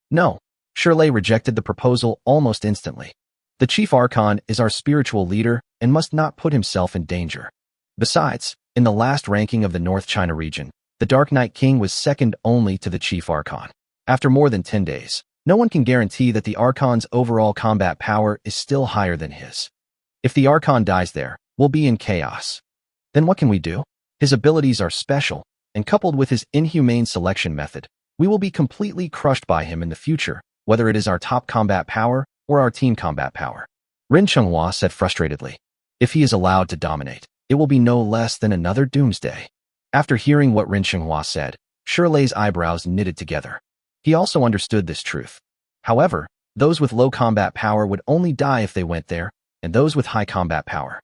No. Shirley rejected the proposal almost instantly. The Chief Archon is our spiritual leader and must not put himself in danger. Besides, in the last ranking of the North China region, the Dark Knight King was second only to the Chief Archon. After more than 10 days, no one can guarantee that the Archon's overall combat power is still higher than his. If the Archon dies there, we'll be in chaos. Then what can we do? His abilities are special, and coupled with his inhumane selection method, we will be completely crushed by him in the future, whether it is our top combat power or our team combat power. Ren Chenghua said frustratedly. If he is allowed to dominate, it will be no less than another Doomsday. After hearing what Ren Chenghua said, Shirley's eyebrows knitted together. He also understood this truth. However, those with low combat power would only die if they went there, and those with high combat power.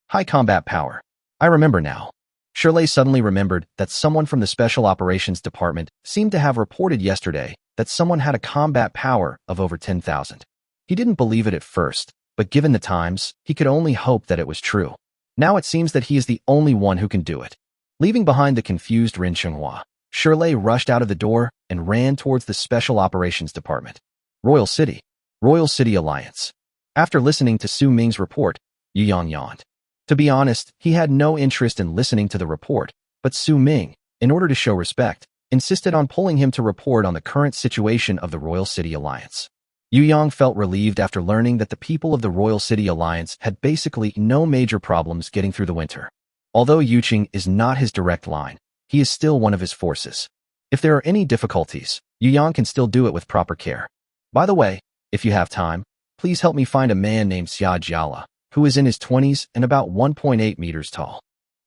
High combat power. I remember now. Shirley suddenly remembered that someone from the Special Operations Department seemed to have reported yesterday that someone had a combat power of over 10,000. He didn't believe it at first, but given the times, he could only hope that it was true. Now it seems that he is the only one who can do it. Leaving behind the confused Rin Chenghua, Shirley rushed out of the door and ran towards the Special Operations Department. Royal City Alliance. After listening to Su Ming's report, Yu Yang yawned. To be honest, he had no interest in listening to the report, but Su Ming, in order to show respect, insisted on pulling him to report on the current situation of the Royal City Alliance. Yu Yang felt relieved after learning that the people of the Royal City Alliance had basically no major problems getting through the winter. Although Yuqing is not his direct line, he is still one of his forces. If there are any difficulties, Yu Yang can still do it with proper care. By the way, if you have time, please help me find a man named Xia Jiala, who is in his 20s and about 1.8 meters tall.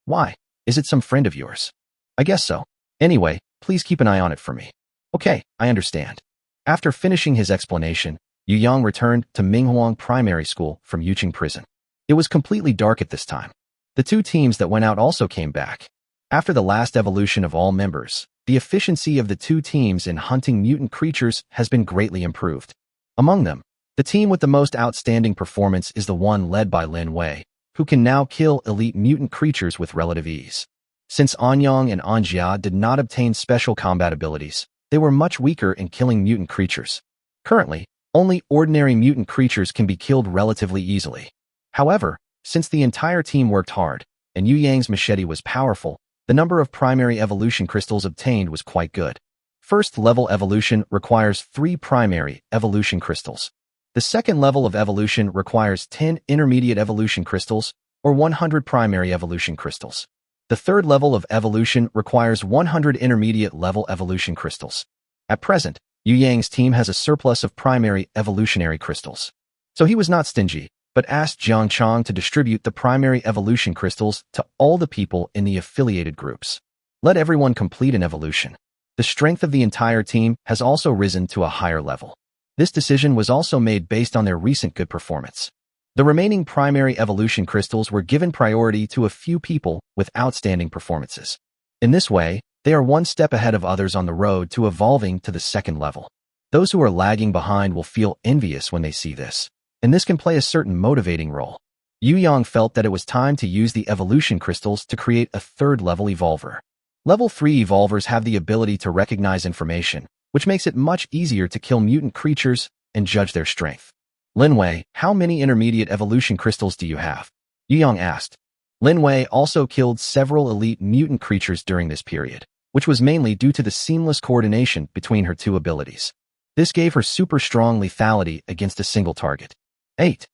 Why? Is it some friend of yours? I guess so. Anyway, please keep an eye on it for me. Okay, I understand. After finishing his explanation, Yu Yang returned to Minghuang Primary School from Yuqing Prison. It was completely dark at this time. The two teams that went out also came back. After the last evolution of all members, the efficiency of the two teams in hunting mutant creatures has been greatly improved. Among them, the team with the most outstanding performance is the one led by Lin Wei, who can now kill elite mutant creatures with relative ease. Since Anyang and Anjia did not obtain special combat abilities, they were much weaker in killing mutant creatures. Currently, only ordinary mutant creatures can be killed relatively easily. However, since the entire team worked hard, and Yu Yang's machete was powerful, the number of primary evolution crystals obtained was quite good. First level evolution requires 3 primary evolution crystals. The second level of evolution requires 10 intermediate evolution crystals, or 100 primary evolution crystals. The third level of evolution requires 100 intermediate level evolution crystals. At present, Yu Yang's team has a surplus of primary evolutionary crystals. So he was not stingy, but asked Jiang Chang to distribute the primary evolution crystals to all the people in the affiliated groups. Let everyone complete an evolution. The strength of the entire team has also risen to a higher level. This decision was also made based on their recent good performance. The remaining primary evolution crystals were given priority to a few people with outstanding performances. In this way, they are one step ahead of others on the road to evolving to the second level. Those who are lagging behind will feel envious when they see this, and this can play a certain motivating role. Yu Yang felt that it was time to use the evolution crystals to create a third-level evolver. Level 3 evolvers have the ability to recognize information, which makes it much easier to kill mutant creatures and judge their strength. Lin Wei, how many intermediate evolution crystals do you have? Yu Yang asked. Lin Wei also killed several elite mutant creatures during this period, which was mainly due to the seamless coordination between her two abilities. This gave her super strong lethality against a single target. 8.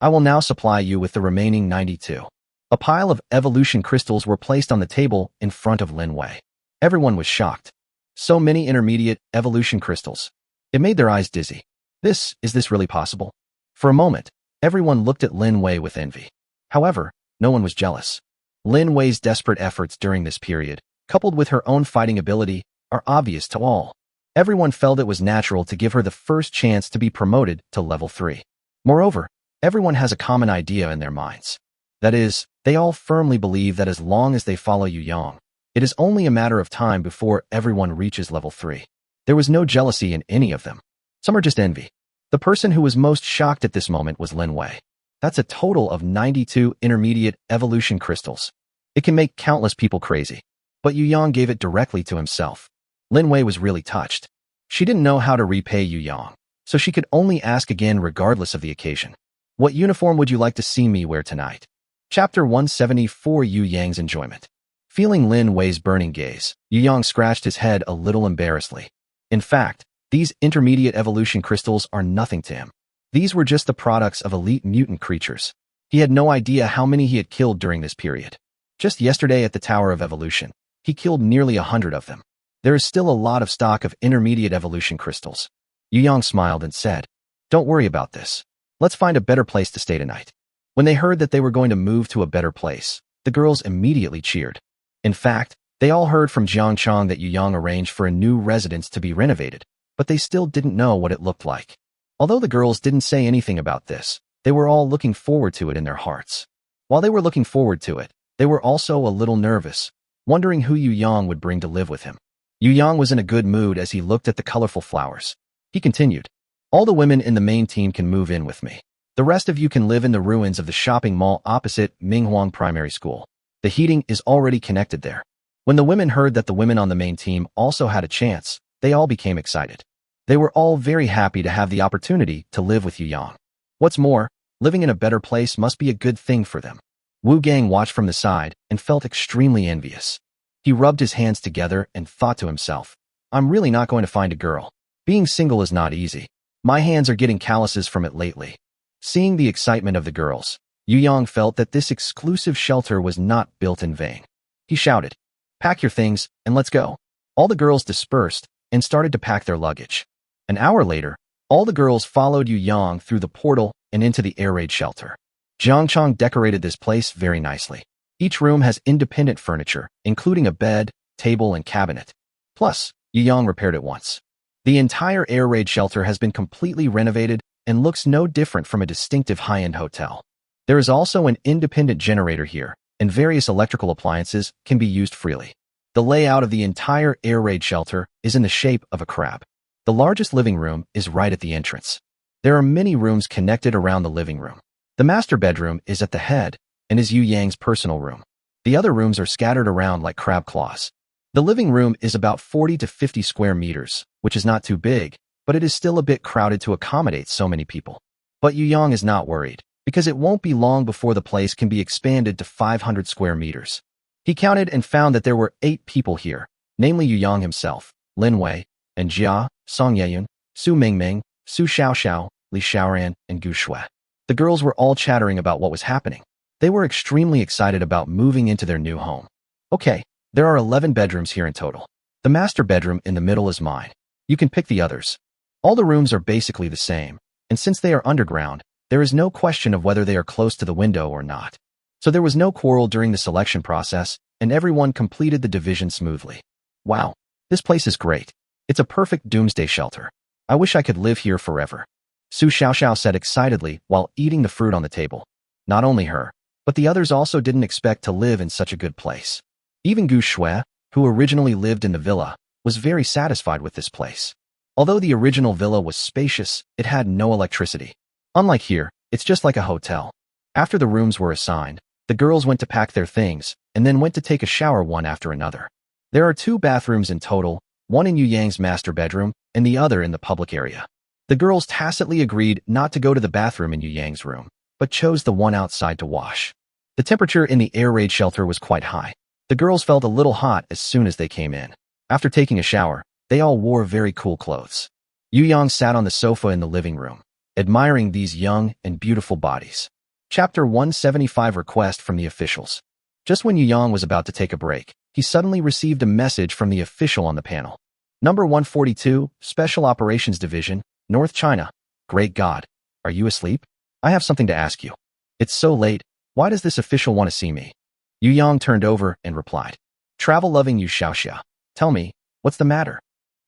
I will now supply you with the remaining 92. A pile of evolution crystals were placed on the table in front of Lin Wei. Everyone was shocked. So many intermediate evolution crystals. It made their eyes dizzy. Is this really possible? For a moment, everyone looked at Lin Wei with envy. However, no one was jealous. Lin Wei's desperate efforts during this period, coupled with her own fighting ability, are obvious to all. Everyone felt it was natural to give her the first chance to be promoted to level 3. Moreover, everyone has a common idea in their minds. That is, they all firmly believe that as long as they follow Yu Yang, it is only a matter of time before everyone reaches level 3. There was no jealousy in any of them. Some are just envy. The person who was most shocked at this moment was Lin Wei. That's a total of 92 intermediate evolution crystals. It can make countless people crazy. But Yu Yang gave it directly to himself. Lin Wei was really touched. She didn't know how to repay Yu Yang, so she could only ask again regardless of the occasion. What uniform would you like to see me wear tonight? Chapter 174 Yu Yang's Enjoyment. Feeling Lin Wei's burning gaze, Yu Yang scratched his head a little embarrassedly. In fact, these intermediate evolution crystals are nothing to him. These were just the products of elite mutant creatures. He had no idea how many he had killed during this period. Just yesterday at the Tower of Evolution, he killed nearly 100 of them. There is still a lot of stock of intermediate evolution crystals. Yu Yang smiled and said, "Don't worry about this. Let's find a better place to stay tonight." When they heard that they were going to move to a better place, the girls immediately cheered. In fact, they all heard from Jiang Chang that Yu Yang arranged for a new residence to be renovated, but they still didn't know what it looked like. Although the girls didn't say anything about this, they were all looking forward to it in their hearts. While they were looking forward to it, they were also a little nervous, wondering who Yu Yang would bring to live with him. Yu Yang was in a good mood as he looked at the colorful flowers. He continued, All the women in the main team can move in with me. The rest of you can live in the ruins of the shopping mall opposite Minghuang Primary School. The heating is already connected there. When the women heard that the women on the main team also had a chance, they all became excited. They were all very happy to have the opportunity to live with Yu Yang. What's more, living in a better place must be a good thing for them. Wu Gang watched from the side and felt extremely envious. He rubbed his hands together and thought to himself, I'm really not going to find a girl. Being single is not easy. My hands are getting calluses from it lately. Seeing the excitement of the girls, Yu Yang felt that this exclusive shelter was not built in vain. He shouted, pack your things and let's go. All the girls dispersed and started to pack their luggage. An hour later, all the girls followed Yu Yang through the portal and into the air raid shelter. Jiang Chong decorated this place very nicely. Each room has independent furniture, including a bed, table, and cabinet. Plus, Yu Yang repaired it once. The entire air raid shelter has been completely renovated and looks no different from a distinctive high-end hotel. There is also an independent generator here, and various electrical appliances can be used freely. The layout of the entire air raid shelter is in the shape of a crab. The largest living room is right at the entrance. There are many rooms connected around the living room. The master bedroom is at the head and is Yu Yang's personal room. The other rooms are scattered around like crab claws. The living room is about 40 to 50 square meters, which is not too big, but it is still a bit crowded to accommodate so many people. But Yu Yang is not worried, because it won't be long before the place can be expanded to 500 square meters. He counted and found that there were 8 people here, namely Yu Yang himself, Lin Wei, and Jia, Song Yeyun, Su Mingming, Su Xiaoxiao, Li Xiaoran, and Gu Shui. The girls were all chattering about what was happening. They were extremely excited about moving into their new home. Okay, there are 11 bedrooms here in total. The master bedroom in the middle is mine. You can pick the others. All the rooms are basically the same, and since they are underground, there is no question of whether they are close to the window or not. So there was no quarrel during the selection process, and everyone completed the division smoothly. Wow, this place is great. It's a perfect doomsday shelter. I wish I could live here forever. Su Xiaoxiao said excitedly while eating the fruit on the table. Not only her, but the others also didn't expect to live in such a good place. Even Gu Shui, who originally lived in the villa, was very satisfied with this place. Although the original villa was spacious, it had no electricity. Unlike here, it's just like a hotel. After the rooms were assigned, the girls went to pack their things and then went to take a shower one after another. There are 2 bathrooms in total, one in Yu Yang's master bedroom and the other in the public area. The girls tacitly agreed not to go to the bathroom in Yu Yang's room, but chose the one outside to wash. The temperature in the air raid shelter was quite high. The girls felt a little hot as soon as they came in. After taking a shower, they all wore very cool clothes. Yu Yang sat on the sofa in the living room, admiring these young and beautiful bodies. Chapter 175 Request from the Officials. Just when Yu Yang was about to take a break, he suddenly received a message from the official on the panel. Number 142, Special Operations Division, North China. Great God, are you asleep? I have something to ask you. It's so late, why does this official want to see me? Yu Yang turned over and replied, Travel-loving Yu Xiaoxia. Tell me, what's the matter?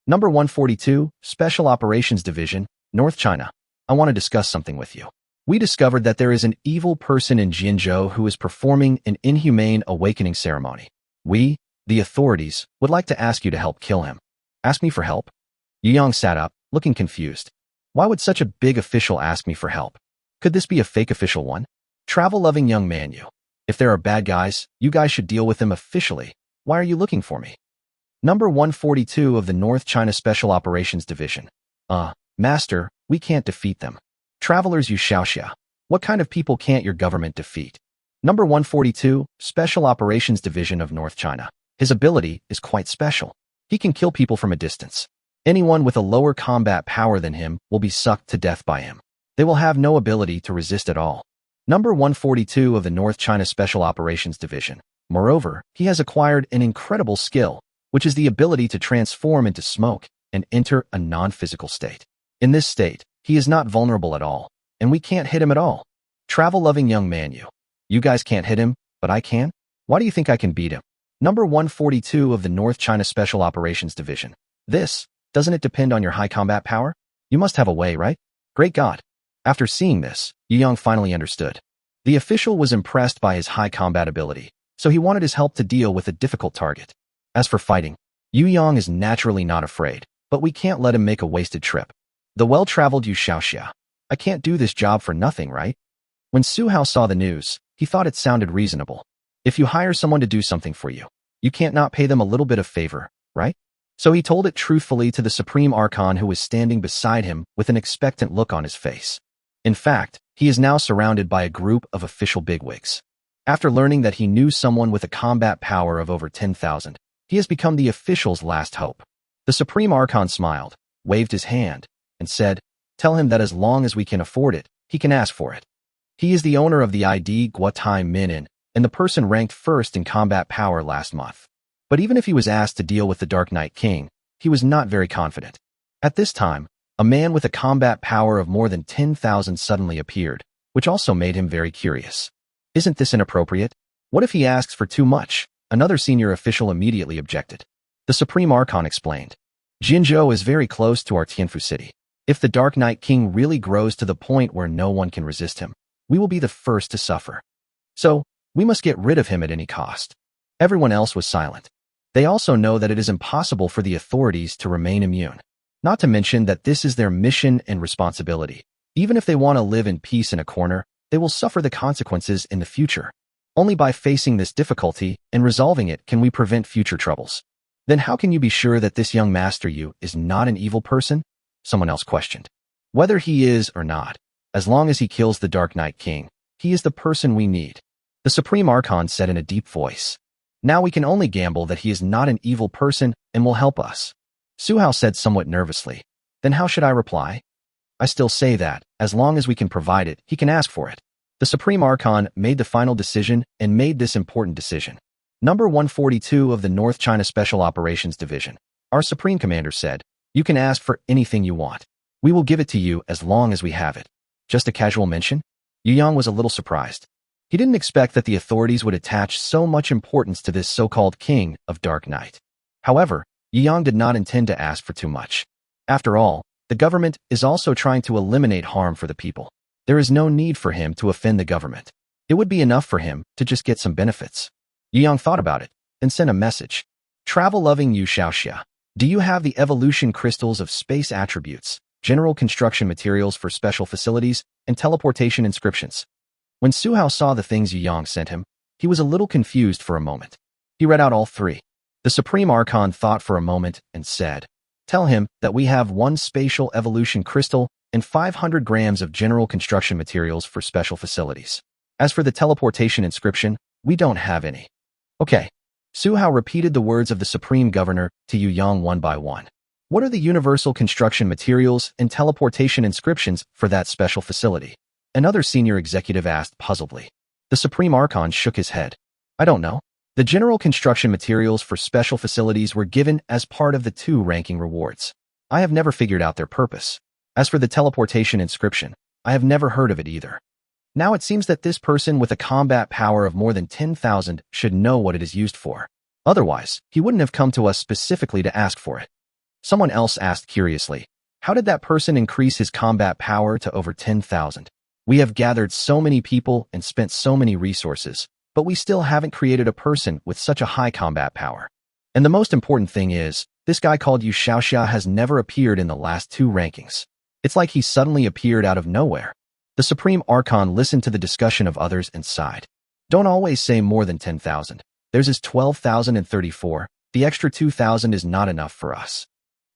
Number 142, Special Operations Division, North China. I want to discuss something with you. We discovered that there is an evil person in Jinzhou who is performing an inhumane awakening ceremony. We, the authorities, would like to ask you to help kill him. Ask me for help? Yu Yang sat up, looking confused. Why would such a big official ask me for help? Could this be a fake official one? Travel-loving young man you. If there are bad guys, you guys should deal with them officially. Why are you looking for me? Number 142 of the North China Special Operations Division. Master, we can't defeat them. Travelers Yu Xiaoxia. What kind of people can't your government defeat? Number 142, Special Operations Division of North China. His ability is quite special. He can kill people from a distance. Anyone with a lower combat power than him will be sucked to death by him. They will have no ability to resist at all. Number 142 of the North China Special Operations Division. Moreover, he has acquired an incredible skill, which is the ability to transform into smoke and enter a non-physical state. In this state, he is not vulnerable at all, and we can't hit him at all. Travel-loving young man you. You guys can't hit him, but I can? Why do you think I can beat him? Number 142 of the North China Special Operations Division. Doesn't it depend on your high combat power? You must have a way, right? Great God. After seeing this, Yu Yang finally understood. The official was impressed by his high combat ability, so he wanted his help to deal with a difficult target. As for fighting, Yu Yang is naturally not afraid, but we can't let him make a wasted trip. The well-traveled Yu Xiaoxia. I can't do this job for nothing, right? When Su Hao saw the news, he thought it sounded reasonable. If you hire someone to do something for you, you can't not pay them a little bit of favor, right? So he told it truthfully to the Supreme Archon who was standing beside him with an expectant look on his face. In fact, he is now surrounded by a group of official bigwigs. After learning that he knew someone with a combat power of over 10,000, he has become the official's last hope. The Supreme Archon smiled, waved his hand, and said, "Tell him that as long as we can afford it, he can ask for it." He is the owner of the ID Guotai Minin, and the person ranked first in combat power last month. But even if he was asked to deal with the Dark Knight King, he was not very confident. At this time, a man with a combat power of more than 10,000 suddenly appeared, which also made him very curious. Isn't this inappropriate? What if he asks for too much? Another senior official immediately objected. The Supreme Archon explained, Jinzhou is very close to our Tianfu city. If the Dark Knight King really grows to the point where no one can resist him, we will be the first to suffer. So, we must get rid of him at any cost. Everyone else was silent. They also know that it is impossible for the authorities to remain immune. Not to mention that this is their mission and responsibility. Even if they want to live in peace in a corner, they will suffer the consequences in the future. Only by facing this difficulty and resolving it can we prevent future troubles. Then how can you be sure that this young Master Yu is not an evil person? Someone else questioned. Whether he is or not, as long as he kills the Dark Knight King, he is the person we need. The Supreme Archon said in a deep voice. Now we can only gamble that he is not an evil person and will help us. Su Hao said somewhat nervously. Then how should I reply? I still say that, as long as we can provide it, he can ask for it. The Supreme Archon made the final decision and made this important decision. Number 142 of the North China Special Operations Division. Our Supreme Commander said, you can ask for anything you want. We will give it to you as long as we have it. Just a casual mention? Yu Yang was a little surprised. He didn't expect that the authorities would attach so much importance to this so-called king of Dark Knight. However, Yu Yang did not intend to ask for too much. After all, the government is also trying to eliminate harm for the people. There is no need for him to offend the government. It would be enough for him to just get some benefits. Yu Yang thought about it, then sent a message. Travel-loving Yu Xiaoxia, do you have the evolution crystals of space attributes, general construction materials for special facilities, and teleportation inscriptions? When Su Hao saw the things Yu Yang sent him, he was a little confused for a moment. He read out all three. The Supreme Archon thought for a moment and said, tell him that we have 1 spatial evolution crystal and 500 grams of general construction materials for special facilities. As for the teleportation inscription, we don't have any. Okay. Su Hao repeated the words of the Supreme Governor to Yu Yang one by one. What are the universal construction materials and teleportation inscriptions for that special facility? Another senior executive asked puzzledly. The Supreme Archon shook his head. I don't know. The general construction materials for special facilities were given as part of the 2 ranking rewards. I have never figured out their purpose. As for the teleportation inscription, I have never heard of it either. Now it seems that this person with a combat power of more than 10,000 should know what it is used for. Otherwise, he wouldn't have come to us specifically to ask for it. Someone else asked curiously, how did that person increase his combat power to over 10,000? We have gathered so many people and spent so many resources, but we still haven't created a person with such a high combat power. And the most important thing is, this guy called Yu Xiaoxia has never appeared in the last 2 rankings. It's like he suddenly appeared out of nowhere. The Supreme Archon listened to the discussion of others and sighed. Don't always say more than 10,000. Theirs is 12,034. The extra 2,000 is not enough for us.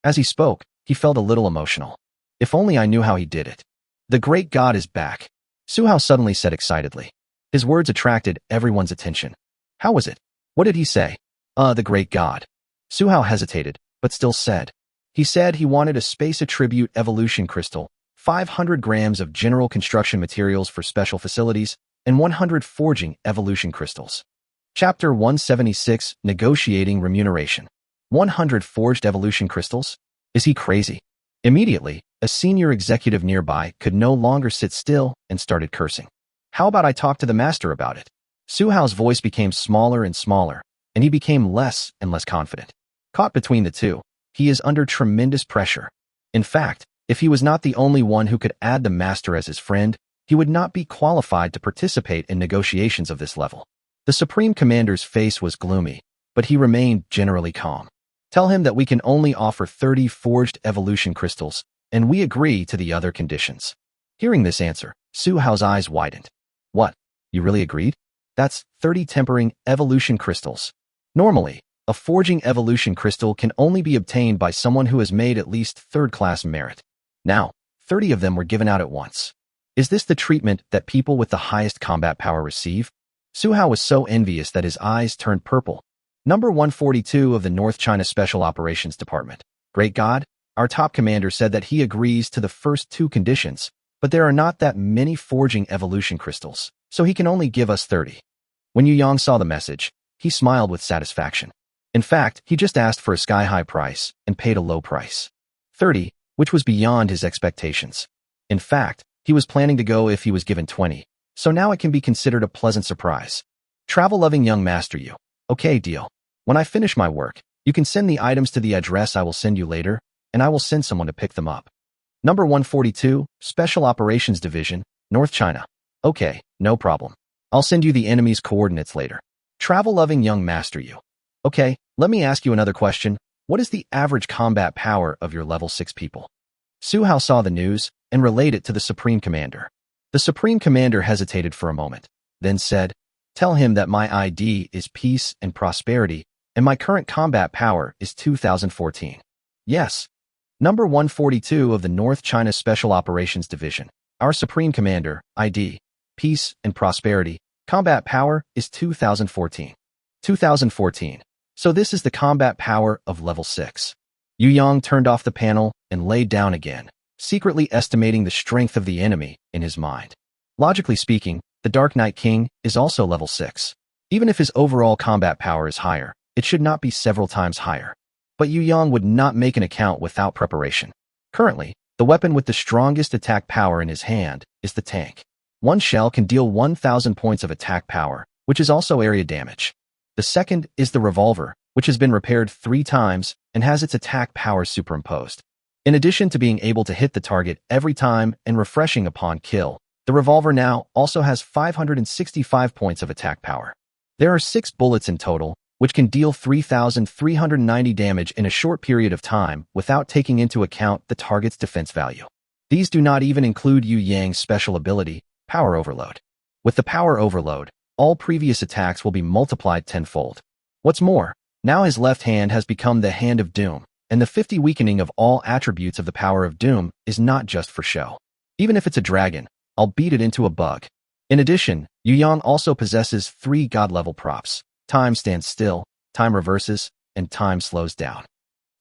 As he spoke, he felt a little emotional. If only I knew how he did it. The great god is back. Su Hao suddenly said excitedly. His words attracted everyone's attention. How was it? What did he say? The great god. Su Hao hesitated, but still said. He said he wanted a space attribute evolution crystal, 500 grams of general construction materials for special facilities, and 100 forging evolution crystals. Chapter 176, Negotiating Remuneration. 100 forged evolution crystals? Is he crazy? Immediately, a senior executive nearby could no longer sit still and started cursing. How about I talk to the master about it? Su Hao's voice became smaller and smaller, and he became less and less confident. Caught between the two, he is under tremendous pressure. In fact, if he was not the only one who could add the master as his friend, he would not be qualified to participate in negotiations of this level. The Supreme Commander's face was gloomy, but he remained generally calm. Tell him that we can only offer 30 forged evolution crystals and we agree to the other conditions. Hearing this answer, Su Hao's eyes widened. What? You really agreed? That's 30 tempering evolution crystals. Normally, a forging evolution crystal can only be obtained by someone who has made at least third-class merit. Now, 30 of them were given out at once. Is this the treatment that people with the highest combat power receive? Su Hao was so envious that his eyes turned purple. Number 142 of the North China Special Operations Department. Great God, our top commander said that he agrees to the first two conditions, but there are not that many forging evolution crystals, so he can only give us 30. When Yu Yang saw the message, he smiled with satisfaction. In fact, he just asked for a sky-high price and paid a low price. 30, which was beyond his expectations. In fact, he was planning to go if he was given 20, so now it can be considered a pleasant surprise. Travel-loving young master Yu. Okay, deal. When I finish my work, you can send the items to the address I will send you later, and I will send someone to pick them up. Number 142, Special Operations Division, North China. Okay, no problem. I'll send you the enemy's coordinates later. Travel-loving young master Yu. Okay, let me ask you another question. What is the average combat power of your level 6 people? Su Hao saw the news and relayed it to the Supreme Commander. The Supreme Commander hesitated for a moment, then said, Tell him that my ID is peace and prosperity, and my current combat power is 2014. Yes. Number 142 of the North China Special Operations Division. Our Supreme Commander, ID, peace and prosperity, combat power is 2014. 2014. So this is the combat power of level 6. Yu Yang turned off the panel and laid down again, secretly estimating the strength of the enemy in his mind. Logically speaking, the Dark Knight King is also level 6. Even if his overall combat power is higher, it should not be several times higher. But Yu Yang would not make an account without preparation. Currently, the weapon with the strongest attack power in his hand is the Tang. One shell can deal 1,000 points of attack power, which is also area damage. The second is the revolver, which has been repaired 3 times and has its attack power superimposed. In addition to being able to hit the target every time and refreshing upon kill, the revolver now also has 565 points of attack power. There are 6 bullets in total, which can deal 3,390 damage in a short period of time without taking into account the target's defense value. These do not even include Yu Yang's special ability, Power Overload. With the Power Overload, all previous attacks will be multiplied tenfold. What's more, now his left hand has become the Hand of Doom, and the 50 weakening of all attributes of the Power of Doom is not just for show. Even if it's a dragon, I'll beat it into a bug. In addition, Yu Yang also possesses 3 god-level props. Time stands still, time reverses, and time slows down.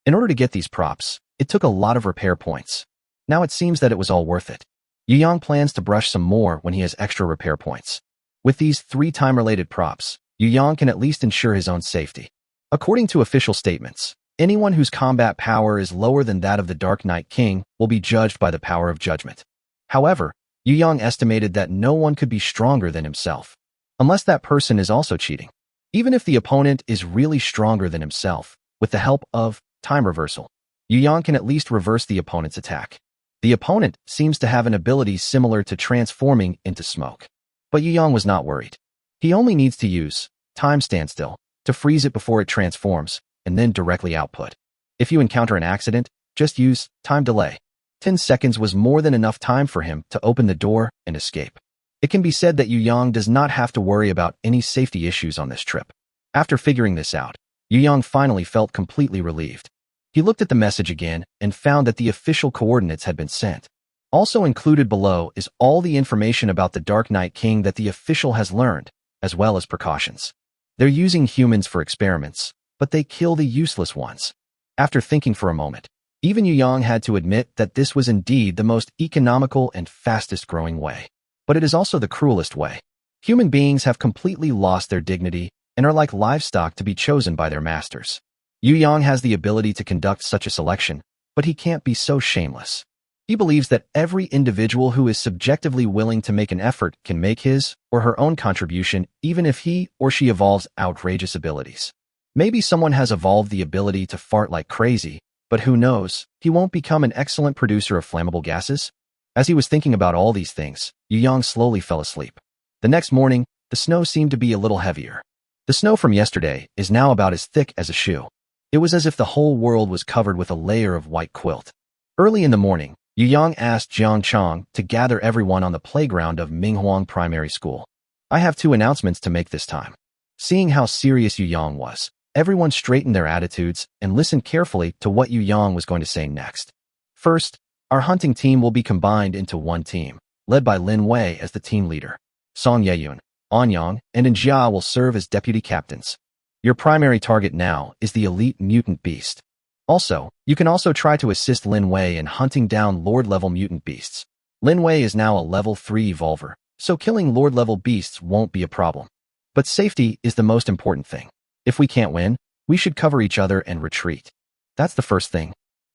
In order to get these props, it took a lot of repair points. Now it seems that it was all worth it. Yu Yang plans to brush some more when he has extra repair points. With these 3 time-related props, Yu Yang can at least ensure his own safety. According to official statements, anyone whose combat power is lower than that of the Dark Knight King will be judged by the power of judgment. However, Yu Yang estimated that no one could be stronger than himself, unless that person is also cheating. Even if the opponent is really stronger than himself, with the help of time reversal, Yu Yang can at least reverse the opponent's attack. The opponent seems to have an ability similar to transforming into smoke. But Yu Yang was not worried. He only needs to use time standstill to freeze it before it transforms, and then directly output. If you encounter an accident, just use time delay. 10 seconds was more than enough time for him to open the door and escape. It can be said that Yu Yang does not have to worry about any safety issues on this trip. After figuring this out, Yu Yang finally felt completely relieved. He looked at the message again and found that the official coordinates had been sent. Also included below is all the information about the Dark Knight King that the official has learned, as well as precautions. They're using humans for experiments, but they kill the useless ones. After thinking for a moment, even Yu Yang had to admit that this was indeed the most economical and fastest growing way. But it is also the cruelest way. Human beings have completely lost their dignity and are like livestock to be chosen by their masters. Yu Yang has the ability to conduct such a selection, but he can't be so shameless. He believes that every individual who is subjectively willing to make an effort can make his or her own contribution even if he or she evolves outrageous abilities. Maybe someone has evolved the ability to fart like crazy, but who knows, he won't become an excellent producer of flammable gases? As he was thinking about all these things, Yu Yang slowly fell asleep. The next morning, the snow seemed to be a little heavier. The snow from yesterday is now about as thick as a shoe. It was as if the whole world was covered with a layer of white quilt. Early in the morning, Yu Yang asked Jiang Chong to gather everyone on the playground of Minghuang Primary School. I have 2 announcements to make this time. Seeing how serious Yu Yang was, everyone straightened their attitudes and listened carefully to what Yu Yang was going to say next. First, our hunting team will be combined into one team, led by Lin Wei as the team leader. Song Yeyun, Anyang, and Njia will serve as deputy captains. Your primary target now is the elite mutant beast. Also, you can also try to assist Lin Wei in hunting down Lord-level mutant beasts. Lin Wei is now a level 3 evolver, so killing Lord-level beasts won't be a problem. But safety is the most important thing. If we can't win, we should cover each other and retreat. That's the first thing.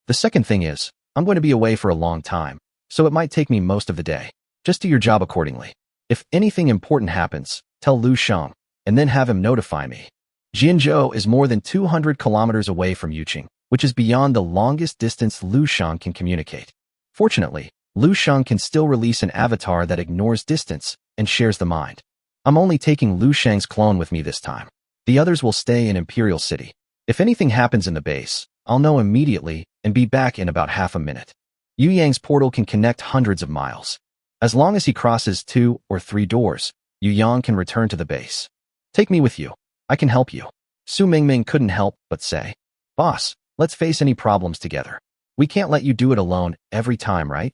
The second thing is, I'm going to be away for a long time, so it might take me most of the day. Just do your job accordingly. If anything important happens, tell Lu Shang, and then have him notify me. Jinzhou is more than 200 kilometers away from Yuqing, which is beyond the longest distance Lu Shang can communicate. Fortunately, Lu Shang can still release an avatar that ignores distance and shares the mind. I'm only taking Lu Shang's clone with me this time. The others will stay in Imperial City. If anything happens in the base, I'll know immediately and be back in about half a minute. Yu Yang's portal can connect hundreds of miles. As long as he crosses 2 or 3 doors, Yu Yang can return to the base. Take me with you. I can help you. Su Mingming couldn't help but say, Boss, let's face any problems together. We can't let you do it alone every time, right?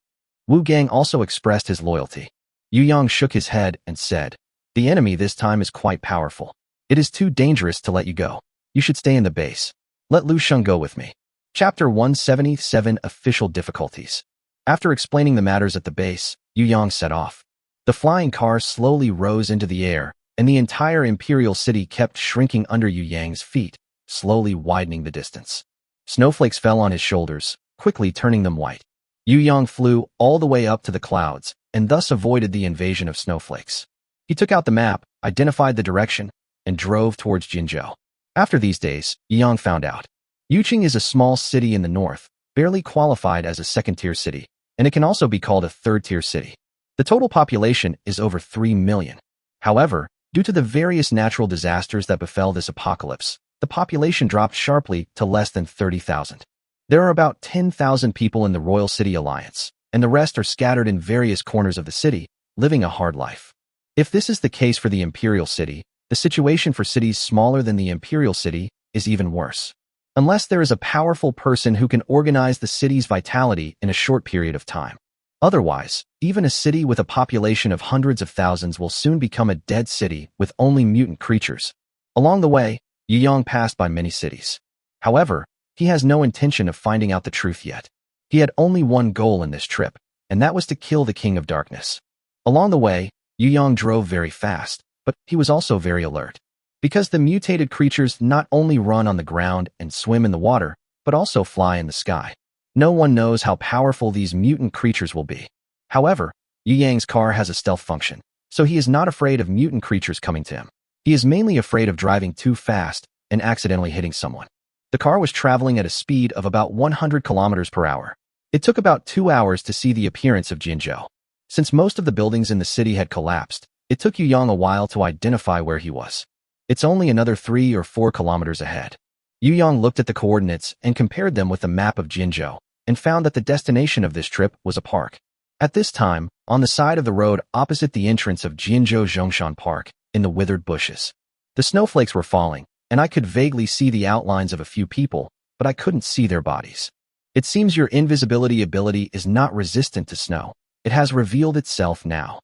Wu Gang also expressed his loyalty. Yu Yang shook his head and said, The enemy this time is quite powerful. It is too dangerous to let you go. You should stay in the base. Let Lu Sheng go with me. Chapter 177 Official Difficulties. After explaining the matters at the base, Yu Yang set off. The flying car slowly rose into the air, and the entire Imperial City kept shrinking under Yu Yang's feet, slowly widening the distance. Snowflakes fell on his shoulders, quickly turning them white. Yu Yang flew all the way up to the clouds, and thus avoided the invasion of snowflakes. He took out the map, identified the direction, and drove towards Jinzhou. After these days, Yu Yang found out. Yuqing is a small city in the north, barely qualified as a second-tier city, and it can also be called a third-tier city. The total population is over 3 million. However, due to the various natural disasters that befell this apocalypse, the population dropped sharply to less than 30,000. There are about 10,000 people in the Royal City Alliance, and the rest are scattered in various corners of the city, living a hard life. If this is the case for the Imperial City, the situation for cities smaller than the Imperial City is even worse. Unless there is a powerful person who can organize the city's vitality in a short period of time. Otherwise, even a city with a population of hundreds of thousands will soon become a dead city with only mutant creatures. Along the way, Yu Yang passed by many cities. However, he has no intention of finding out the truth yet. He had only one goal in this trip, and that was to kill the King of Darkness. Along the way, Yu Yang drove very fast, but he was also very alert. Because the mutated creatures not only run on the ground and swim in the water, but also fly in the sky. No one knows how powerful these mutant creatures will be. However, Yu Yang's car has a stealth function, so he is not afraid of mutant creatures coming to him. He is mainly afraid of driving too fast and accidentally hitting someone. The car was traveling at a speed of about 100 kilometers per hour. It took about 2 hours to see the appearance of Jinzhou. Since most of the buildings in the city had collapsed, it took Yu Yang a while to identify where he was. It's only another 3 or 4 kilometers ahead. Yu Yang looked at the coordinates and compared them with the map of Jinzhou, and found that the destination of this trip was a park. At this time, on the side of the road opposite the entrance of Jinzhou Zhongshan Park, in the withered bushes. The snowflakes were falling, and I could vaguely see the outlines of a few people, but I couldn't see their bodies. It seems your invisibility ability is not resistant to snow. It has revealed itself now.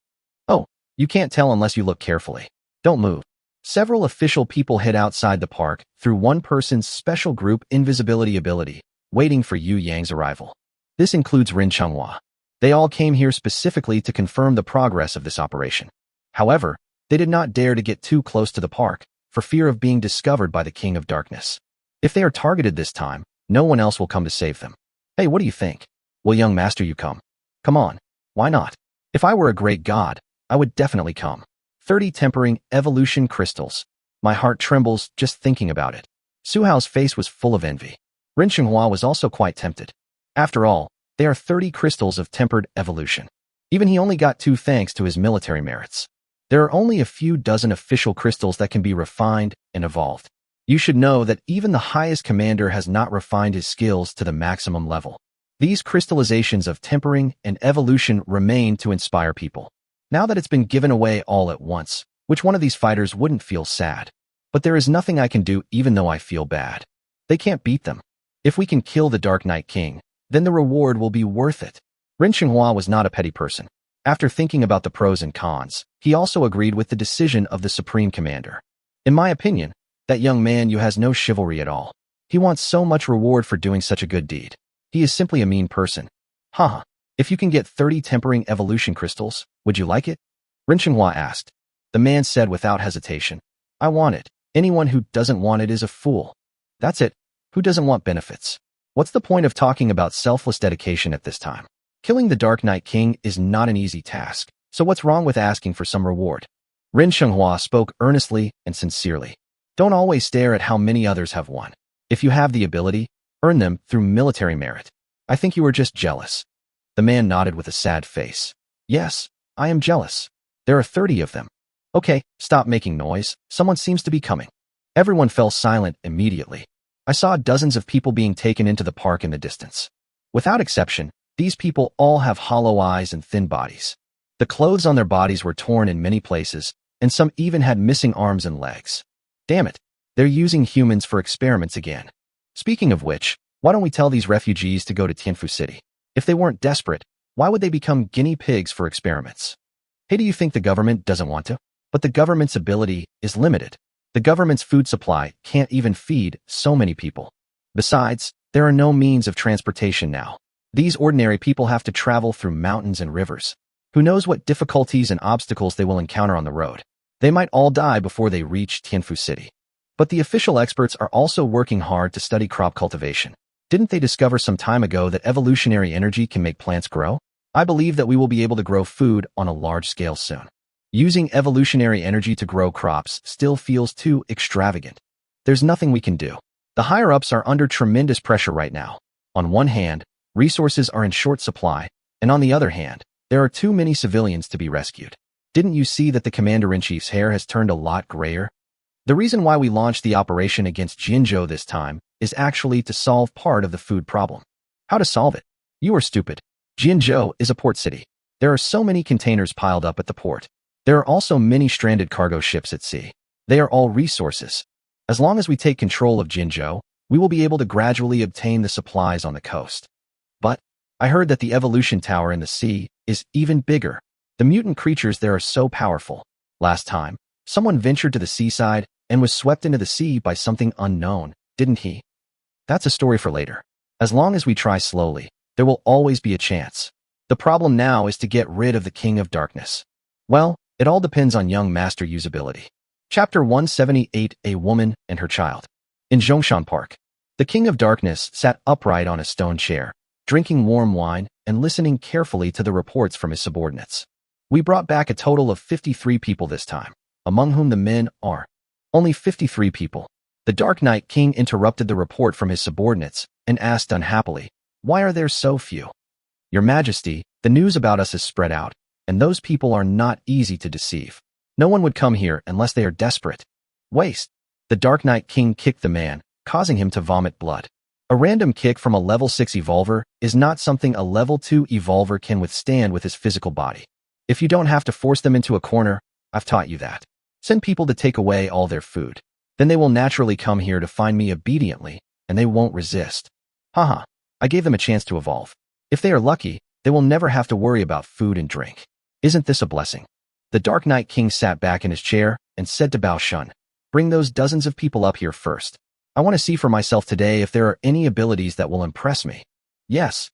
Oh, you can't tell unless you look carefully. Don't move. Several official people hid outside the park through one person's special group invisibility ability, waiting for Yu Yang's arrival. This includes Rin Chunghua. They all came here specifically to confirm the progress of this operation. However, they did not dare to get too close to the park, for fear of being discovered by the King of Darkness. If they are targeted this time, no one else will come to save them. Hey, what do you think? Will young master you come? Come on. Why not? If I were a great god, I would definitely come. 30 tempering evolution crystals. My heart trembles just thinking about it. Su Hao's face was full of envy. Rin Xinghua was also quite tempted. After all, they are 30 crystals of tempered evolution. Even he only got 2 thanks to his military merits. There are only a few dozen official crystals that can be refined and evolved. You should know that even the highest commander has not refined his skills to the maximum level. These crystallizations of tempering and evolution remain to inspire people. Now that it's been given away all at once, which one of these fighters wouldn't feel sad? But there is nothing I can do even though I feel bad. They can't beat them. If we can kill the Dark Knight King, then the reward will be worth it. Ren Xinghua was not a petty person. After thinking about the pros and cons, he also agreed with the decision of the Supreme Commander. In my opinion, that young man has no chivalry at all. He wants so much reward for doing such a good deed. He is simply a mean person. Haha. If you can get 30 tempering evolution crystals, would you like it? Ren Xinghua asked. The man said without hesitation, I want it. Anyone who doesn't want it is a fool. That's it. Who doesn't want benefits? What's the point of talking about selfless dedication at this time? Killing the Dark Knight King is not an easy task, so what's wrong with asking for some reward? Ren Xinghua spoke earnestly and sincerely. Don't always stare at how many others have won. If you have the ability, earn them through military merit. I think you are just jealous. The man nodded with a sad face. Yes, I am jealous. There are 30 of them. Okay, stop making noise. Someone seems to be coming. Everyone fell silent immediately. I saw dozens of people being taken into the park in the distance. Without exception, these people all have hollow eyes and thin bodies. The clothes on their bodies were torn in many places, and some even had missing arms and legs. Damn it, they're using humans for experiments again. Speaking of which, why don't we tell these refugees to go to Tianfu City? If they weren't desperate, why would they become guinea pigs for experiments? Hey, do you think the government doesn't want to? But the government's ability is limited. The government's food supply can't even feed so many people. Besides, there are no means of transportation now. These ordinary people have to travel through mountains and rivers. Who knows what difficulties and obstacles they will encounter on the road? They might all die before they reach Tianfu City. But the official experts are also working hard to study crop cultivation. Didn't they discover some time ago that evolutionary energy can make plants grow? I believe that we will be able to grow food on a large scale soon. Using evolutionary energy to grow crops still feels too extravagant. There's nothing we can do. The higher-ups are under tremendous pressure right now. On one hand, resources are in short supply, and on the other hand, there are too many civilians to be rescued. Didn't you see that the Commander-in-Chief's hair has turned a lot grayer? The reason why we launched the operation against Jinzhou this time is actually to solve part of the food problem. How to solve it? You are stupid. Jinzhou is a port city. There are so many containers piled up at the port. There are also many stranded cargo ships at sea. They are all resources. As long as we take control of Jinzhou, we will be able to gradually obtain the supplies on the coast. But I heard that the evolution tower in the sea is even bigger. The mutant creatures there are so powerful. Last time, someone ventured to the seaside and was swept into the sea by something unknown, didn't he? That's a story for later. As long as we try slowly, there will always be a chance. The problem now is to get rid of the King of Darkness. Well, it all depends on young master usability. Chapter 178, A Woman and Her Child. In Zhongshan Park, the King of Darkness sat upright on a stone chair, drinking warm wine and listening carefully to the reports from his subordinates. We brought back a total of 53 people this time, among whom the men are. Only 53 people. The Dark Knight King interrupted the report from his subordinates and asked unhappily, why are there so few? Your Majesty, the news about us is spread out, and those people are not easy to deceive. No one would come here unless they are desperate. Waste. The Dark Knight King kicked the man, causing him to vomit blood. A random kick from a level 6 evolver is not something a level 2 evolver can withstand with his physical body. If you don't have to force them into a corner, I've taught you that. Send people to take away all their food. Then they will naturally come here to find me obediently, and they won't resist. Haha, I gave them a chance to evolve. If they are lucky, they will never have to worry about food and drink. Isn't this a blessing? The Dark Knight King sat back in his chair and said to Bao Shun, bring those dozens of people up here first. I want to see for myself today if there are any abilities that will impress me. Yes.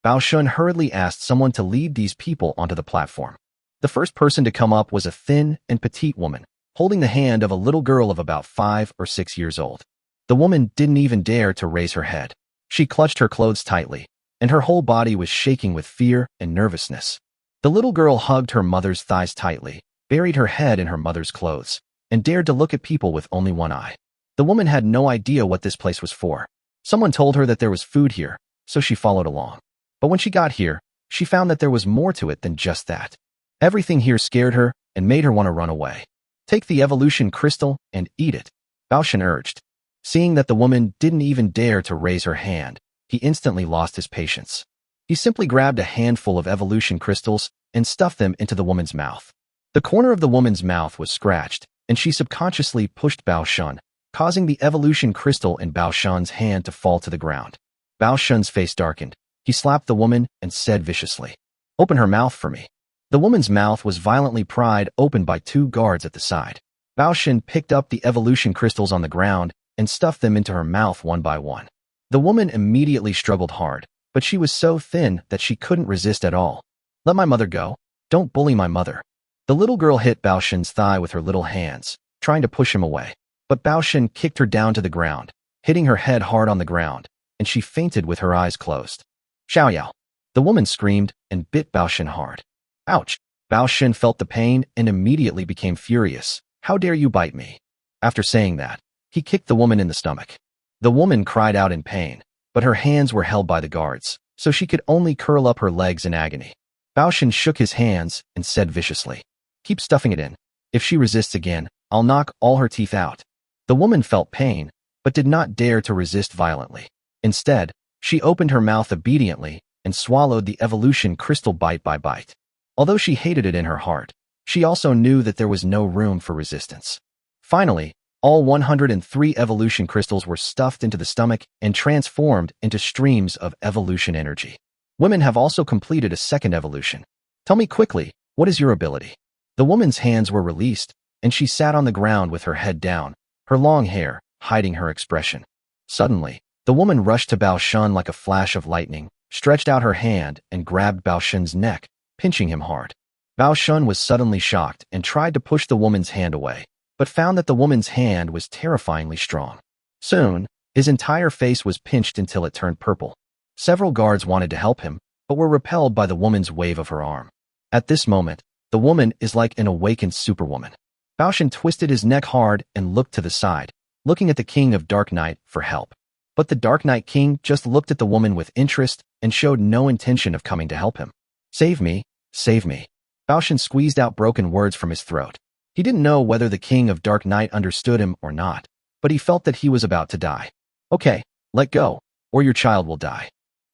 Bao Shun hurriedly asked someone to lead these people onto the platform. The first person to come up was a thin and petite woman, holding the hand of a little girl of about 5 or 6 years old. The woman didn't even dare to raise her head. She clutched her clothes tightly, and her whole body was shaking with fear and nervousness. The little girl hugged her mother's thighs tightly, buried her head in her mother's clothes, and dared to look at people with only one eye. The woman had no idea what this place was for. Someone told her that there was food here, so she followed along. But when she got here, she found that there was more to it than just that. Everything here scared her and made her want to run away. Take the evolution crystal and eat it, Bao Shun urged. Seeing that the woman didn't even dare to raise her hand, he instantly lost his patience. He simply grabbed a handful of evolution crystals and stuffed them into the woman's mouth. The corner of the woman's mouth was scratched, and she subconsciously pushed Bao Shun, causing the evolution crystal in Bao Shun's hand to fall to the ground. Bao Shun's face darkened. He slapped the woman and said viciously, "Open her mouth for me." The woman's mouth was violently pried open by two guards at the side. Bao Shun picked up the evolution crystals on the ground and stuffed them into her mouth one by one. The woman immediately struggled hard, but she was so thin that she couldn't resist at all. "Let my mother go. Don't bully my mother." The little girl hit Bao Shun's thigh with her little hands, trying to push him away. But Bao Shun kicked her down to the ground, hitting her head hard on the ground, and she fainted with her eyes closed. "Xiaoyao!" The woman screamed and bit Bao Shun hard. "Ouch!" Bao Shun felt the pain and immediately became furious. "How dare you bite me?" After saying that, he kicked the woman in the stomach. The woman cried out in pain, but her hands were held by the guards, so she could only curl up her legs in agony. Bao Shun shook his hands and said viciously, "Keep stuffing it in. If she resists again, I'll knock all her teeth out." The woman felt pain, but did not dare to resist violently. Instead, she opened her mouth obediently and swallowed the evolution crystal bite by bite. Although she hated it in her heart, she also knew that there was no room for resistance. Finally, all 103 evolution crystals were stuffed into the stomach and transformed into streams of evolution energy. Women have also completed a second evolution. "Tell me quickly, what is your ability?" The woman's hands were released, and she sat on the ground with her head down, her long hair hiding her expression. Suddenly, the woman rushed to Bao Shun like a flash of lightning, stretched out her hand and grabbed Bao Shun's neck, pinching him hard. Bao Shun was suddenly shocked and tried to push the woman's hand away, but found that the woman's hand was terrifyingly strong. Soon, his entire face was pinched until it turned purple. Several guards wanted to help him, but were repelled by the woman's wave of her arm. At this moment, the woman is like an awakened superwoman. Bao Shun twisted his neck hard and looked to the side, looking at the King of Dark Night for help. But the Dark Night King just looked at the woman with interest and showed no intention of coming to help him. "Save me, save me." Bao Shun squeezed out broken words from his throat. He didn't know whether the King of Dark Night understood him or not, but he felt that he was about to die. "Okay, let go, or your child will die."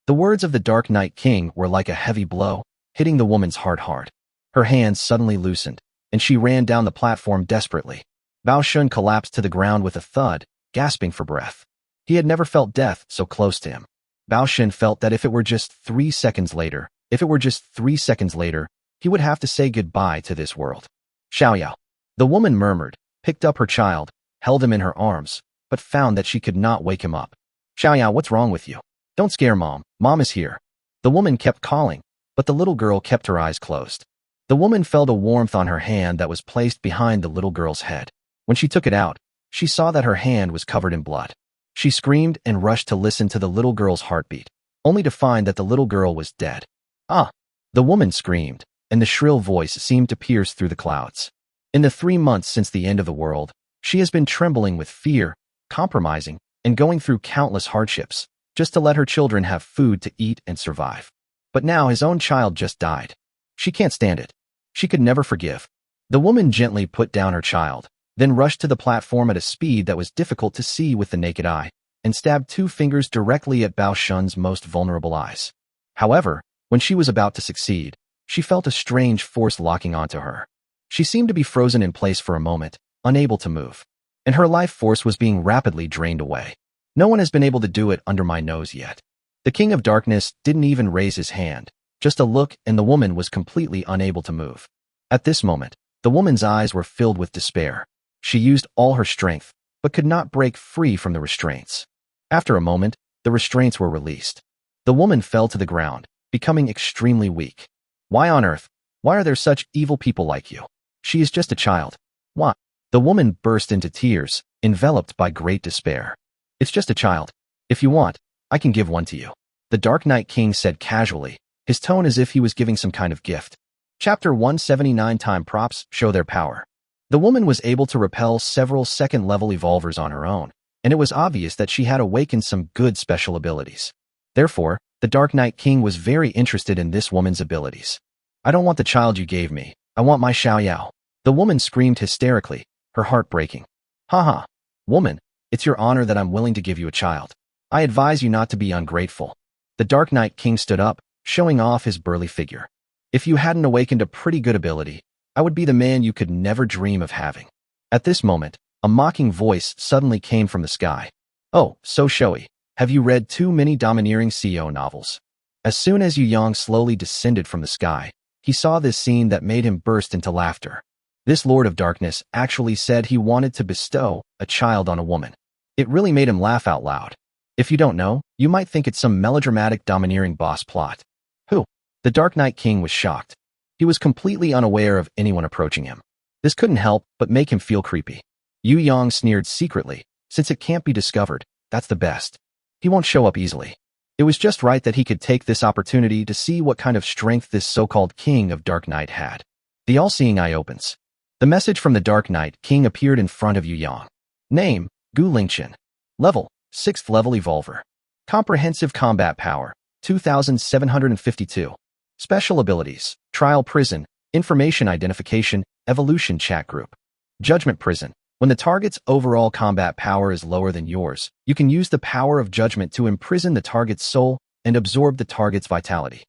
The words of the Dark Night King were like a heavy blow, hitting the woman's heart hard. Her hands suddenly loosened, and she ran down the platform desperately. Bao Shun collapsed to the ground with a thud, gasping for breath. He had never felt death so close to him. Bao Shun felt that if it were just 3 seconds later, he would have to say goodbye to this world. "Xiaoyao." The woman murmured, picked up her child, held him in her arms, but found that she could not wake him up. "Xiaoyao, what's wrong with you? Don't scare Mom. Mom is here." The woman kept calling, but the little girl kept her eyes closed. The woman felt a warmth on her hand that was placed behind the little girl's head. When she took it out, she saw that her hand was covered in blood. She screamed and rushed to listen to the little girl's heartbeat, only to find that the little girl was dead. "Ah!" The woman screamed, and the shrill voice seemed to pierce through the clouds. In the 3 months since the end of the world, she has been trembling with fear, compromising, and going through countless hardships, just to let her children have food to eat and survive. But now his own child just died. She can't stand it. She could never forgive. The woman gently put down her child, then rushed to the platform at a speed that was difficult to see with the naked eye, and stabbed 2 fingers directly at Bao Shun's most vulnerable eyes. However, when she was about to succeed, she felt a strange force locking onto her. She seemed to be frozen in place for a moment, unable to move, and her life force was being rapidly drained away. "No one has been able to do it under my nose yet." The King of Darkness didn't even raise his hand. Just a look and the woman was completely unable to move. At this moment, the woman's eyes were filled with despair. She used all her strength, but could not break free from the restraints. After a moment, the restraints were released. The woman fell to the ground, becoming extremely weak. "Why on earth? Why are there such evil people like you? She is just a child. Why?" The woman burst into tears, enveloped by great despair. "It's just a child. If you want, I can give one to you," the Dark Night King said casually, his tone as if he was giving some kind of gift. Chapter 179 Time props show their power. The woman was able to repel several second-level evolvers on her own, and it was obvious that she had awakened some good special abilities. Therefore, the Dark Night King was very interested in this woman's abilities. "I don't want the child you gave me. I want my Xiaoyao." The woman screamed hysterically, her heart breaking. "Haha, woman, it's your honor that I'm willing to give you a child. I advise you not to be ungrateful." The Dark Night King stood up, showing off his burly figure. If you hadn't awakened a pretty good ability, I would be the man you could never dream of having. At this moment, a mocking voice suddenly came from the sky. Oh, so showy. Have you read too many domineering CEO novels? As soon as Yu Yang slowly descended from the sky, he saw this scene that made him burst into laughter. This Lord of Darkness actually said he wanted to bestow a child on a woman. It really made him laugh out loud. If you don't know, you might think it's some melodramatic domineering boss plot. Who? The Dark Knight King was shocked. He was completely unaware of anyone approaching him. This couldn't help but make him feel creepy. Yu Yang sneered secretly. Since it can't be discovered, that's the best. He won't show up easily. It was just right that he could take this opportunity to see what kind of strength this so-called King of Dark Knight had. The all-seeing eye opens. The message from the Dark Knight King appeared in front of Yu Yang. Name, Gu Lingqian. Level, 6th level Evolver. Comprehensive combat power, 2752. Special abilities, Trial Prison, Information Identification, Evolution Chat Group. Judgment Prison. When the target's overall combat power is lower than yours, you can use the power of judgment to imprison the target's soul and absorb the target's vitality.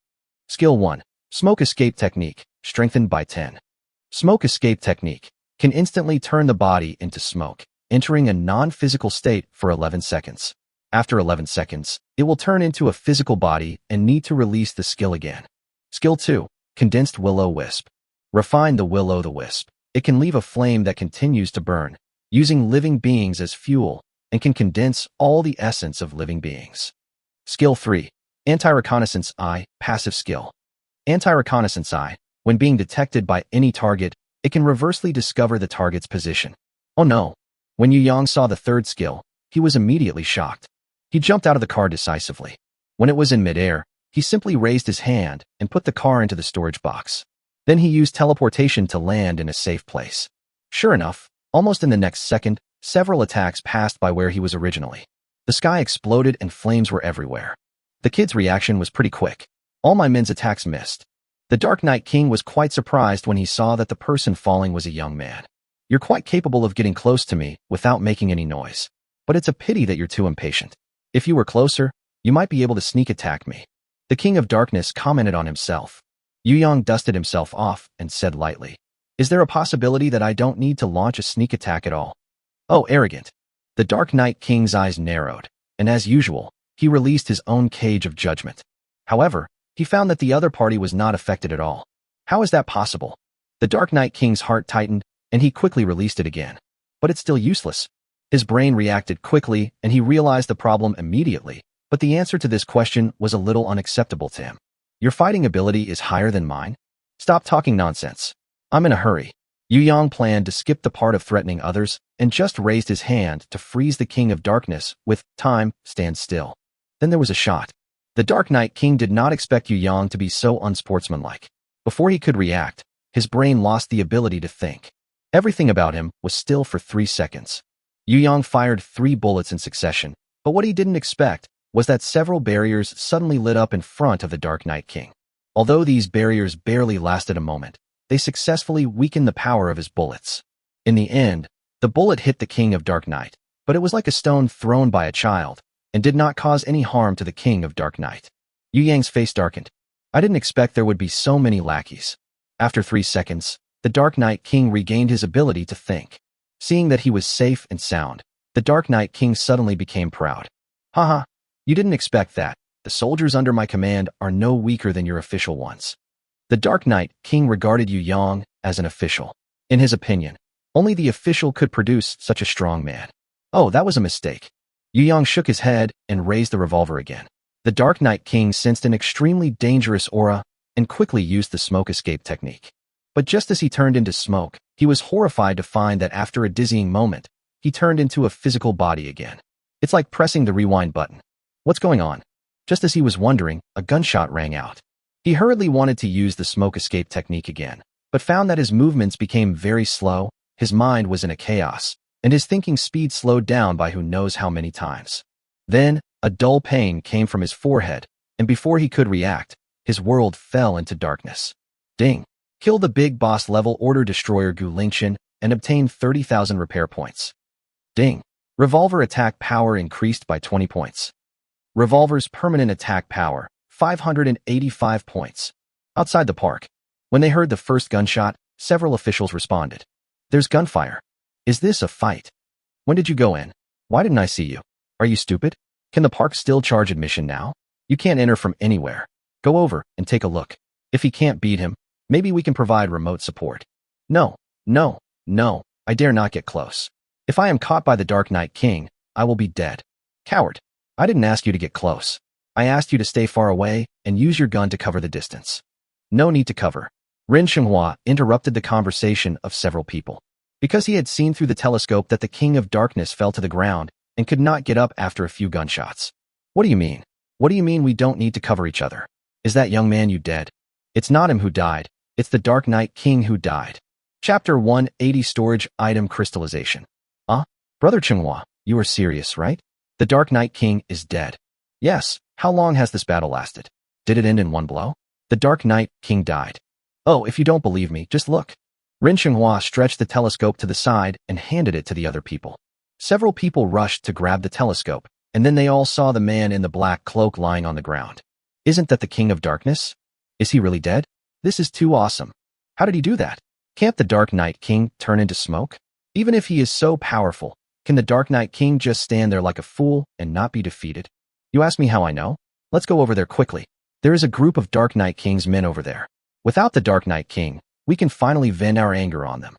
Skill 1. Smoke Escape Technique, strengthened by 10. Smoke Escape Technique can instantly turn the body into smoke, entering a non-physical state for 11 seconds. After 11 seconds, it will turn into a physical body and need to release the skill again. Skill 2. Condensed Will-O-Wisp. Refine the Will-O-the-Wisp. It can leave a flame that continues to burn, using living beings as fuel, and can condense all the essence of living beings. Skill 3. Anti-Reconnaissance Eye, Passive Skill. Anti-Reconnaissance Eye. When being detected by any target, it can reversely discover the target's position. Oh no. When Yu Yang saw the third skill, he was immediately shocked. He jumped out of the car decisively. When it was in midair, he simply raised his hand and put the car into the storage box. Then he used teleportation to land in a safe place. Sure enough, almost in the next second, several attacks passed by where he was originally. The sky exploded and flames were everywhere. The kid's reaction was pretty quick. All my men's attacks missed. The Dark Knight King was quite surprised when he saw that the person falling was a young man. You're quite capable of getting close to me without making any noise. But it's a pity that you're too impatient. If you were closer, you might be able to sneak attack me. The King of Darkness commented on himself. Yu Yang dusted himself off and said lightly, Is there a possibility that I don't need to launch a sneak attack at all? Oh, arrogant. The Dark Knight King's eyes narrowed, and as usual, he released his own cage of judgment. However, he found that the other party was not affected at all. How is that possible? The Dark Knight King's heart tightened, and he quickly released it again. But it's still useless. His brain reacted quickly, and he realized the problem immediately, but the answer to this question was a little unacceptable to him. Your fighting ability is higher than mine? Stop talking nonsense. I'm in a hurry. Yu Yang planned to skip the part of threatening others and just raised his hand to freeze the King of Darkness with time, stand still. Then there was a shot. The Dark Knight King did not expect Yu Yang to be so unsportsmanlike. Before he could react, his brain lost the ability to think. Everything about him was still for 3 seconds. Yu Yang fired 3 bullets in succession, but what he didn't expect was that several barriers suddenly lit up in front of the Dark Knight King. Although these barriers barely lasted a moment, they successfully weakened the power of his bullets. In the end, the bullet hit the King of Dark Knight, but it was like a stone thrown by a child, and did not cause any harm to the King of Dark Knight. Yu Yang's face darkened. I didn't expect there would be so many lackeys. After 3 seconds, the Dark Knight King regained his ability to think. Seeing that he was safe and sound, the Dark Knight King suddenly became proud. Haha. You didn't expect that. The soldiers under my command are no weaker than your official ones. The Dark Knight King regarded Yu Yang as an official. In his opinion, only the official could produce such a strong man. Oh, that was a mistake. Yu Yang shook his head and raised the revolver again. The Dark Knight King sensed an extremely dangerous aura and quickly used the smoke escape technique. But just as he turned into smoke, he was horrified to find that after a dizzying moment, he turned into a physical body again. It's like pressing the rewind button. What's going on? Just as he was wondering, a gunshot rang out. He hurriedly wanted to use the smoke escape technique again, but found that his movements became very slow, his mind was in a chaos, and his thinking speed slowed down by who knows how many times. Then, a dull pain came from his forehead, and before he could react, his world fell into darkness. Ding! Kill the big boss level order destroyer Gu Lingqian and obtain 30,000 repair points. Ding! Revolver attack power increased by 20 points. Revolver's permanent attack power, 585 points. Outside the park, when they heard the first gunshot, several officials responded. There's gunfire. Is this a fight? When did you go in? Why didn't I see you? Are you stupid? Can the park still charge admission now? You can't enter from anywhere. Go over and take a look. If he can't beat him, maybe we can provide remote support. No, no, no, I dare not get close. If I am caught by the Dark Knight King, I will be dead. Coward, I didn't ask you to get close. I asked you to stay far away and use your gun to cover the distance. No need to cover. Ren Xinghua interrupted the conversation of several people. Because he had seen through the telescope that the King of Darkness fell to the ground and could not get up after a few gunshots. What do you mean? What do you mean we don't need to cover each other? Is that young man you dead? It's not him who died. It's the Dark Knight King who died. Chapter 180 Storage Item Crystallization. Brother Xinghua, you are serious, right? The Dark Knight King is dead. Yes. How long has this battle lasted? Did it end in one blow? The Dark Knight King died. Oh, if you don't believe me, just look. Ren Xinghua stretched the telescope to the side and handed it to the other people. Several people rushed to grab the telescope, and then they all saw the man in the black cloak lying on the ground. Isn't that the King of Darkness? Is he really dead? This is too awesome. How did he do that? Can't the Dark Knight King turn into smoke? Even if he is so powerful, can the Dark Knight King just stand there like a fool and not be defeated? You ask me how I know? Let's go over there quickly. There is a group of Dark Knight King's men over there. Without the Dark Knight King, we can finally vent our anger on them.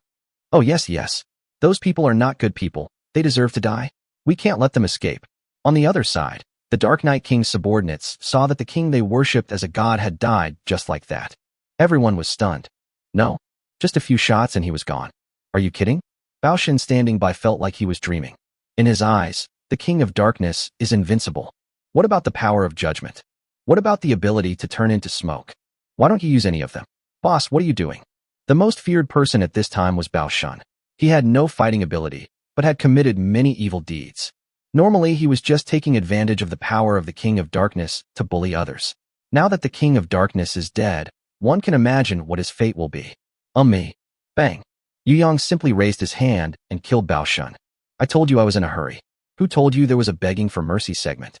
Oh yes. Those people are not good people. They deserve to die. We can't let them escape. On the other side, the Dark Knight King's subordinates saw that the king they worshipped as a god had died just like that. Everyone was stunned. No, just a few shots and he was gone. Are you kidding? Bao Shen standing by felt like he was dreaming. In his eyes, the King of Darkness is invincible. What about the power of judgment? What about the ability to turn into smoke? Why don't you use any of them? Boss, what are you doing? The most feared person at this time was Bao Shen. He had no fighting ability, but had committed many evil deeds. Normally, he was just taking advantage of the power of the King of Darkness to bully others. Now that the King of Darkness is dead, one can imagine what his fate will be. Me. Bang. Yu Yang simply raised his hand and killed Bao Shen. I told you I was in a hurry. Who told you there was a begging for mercy segment?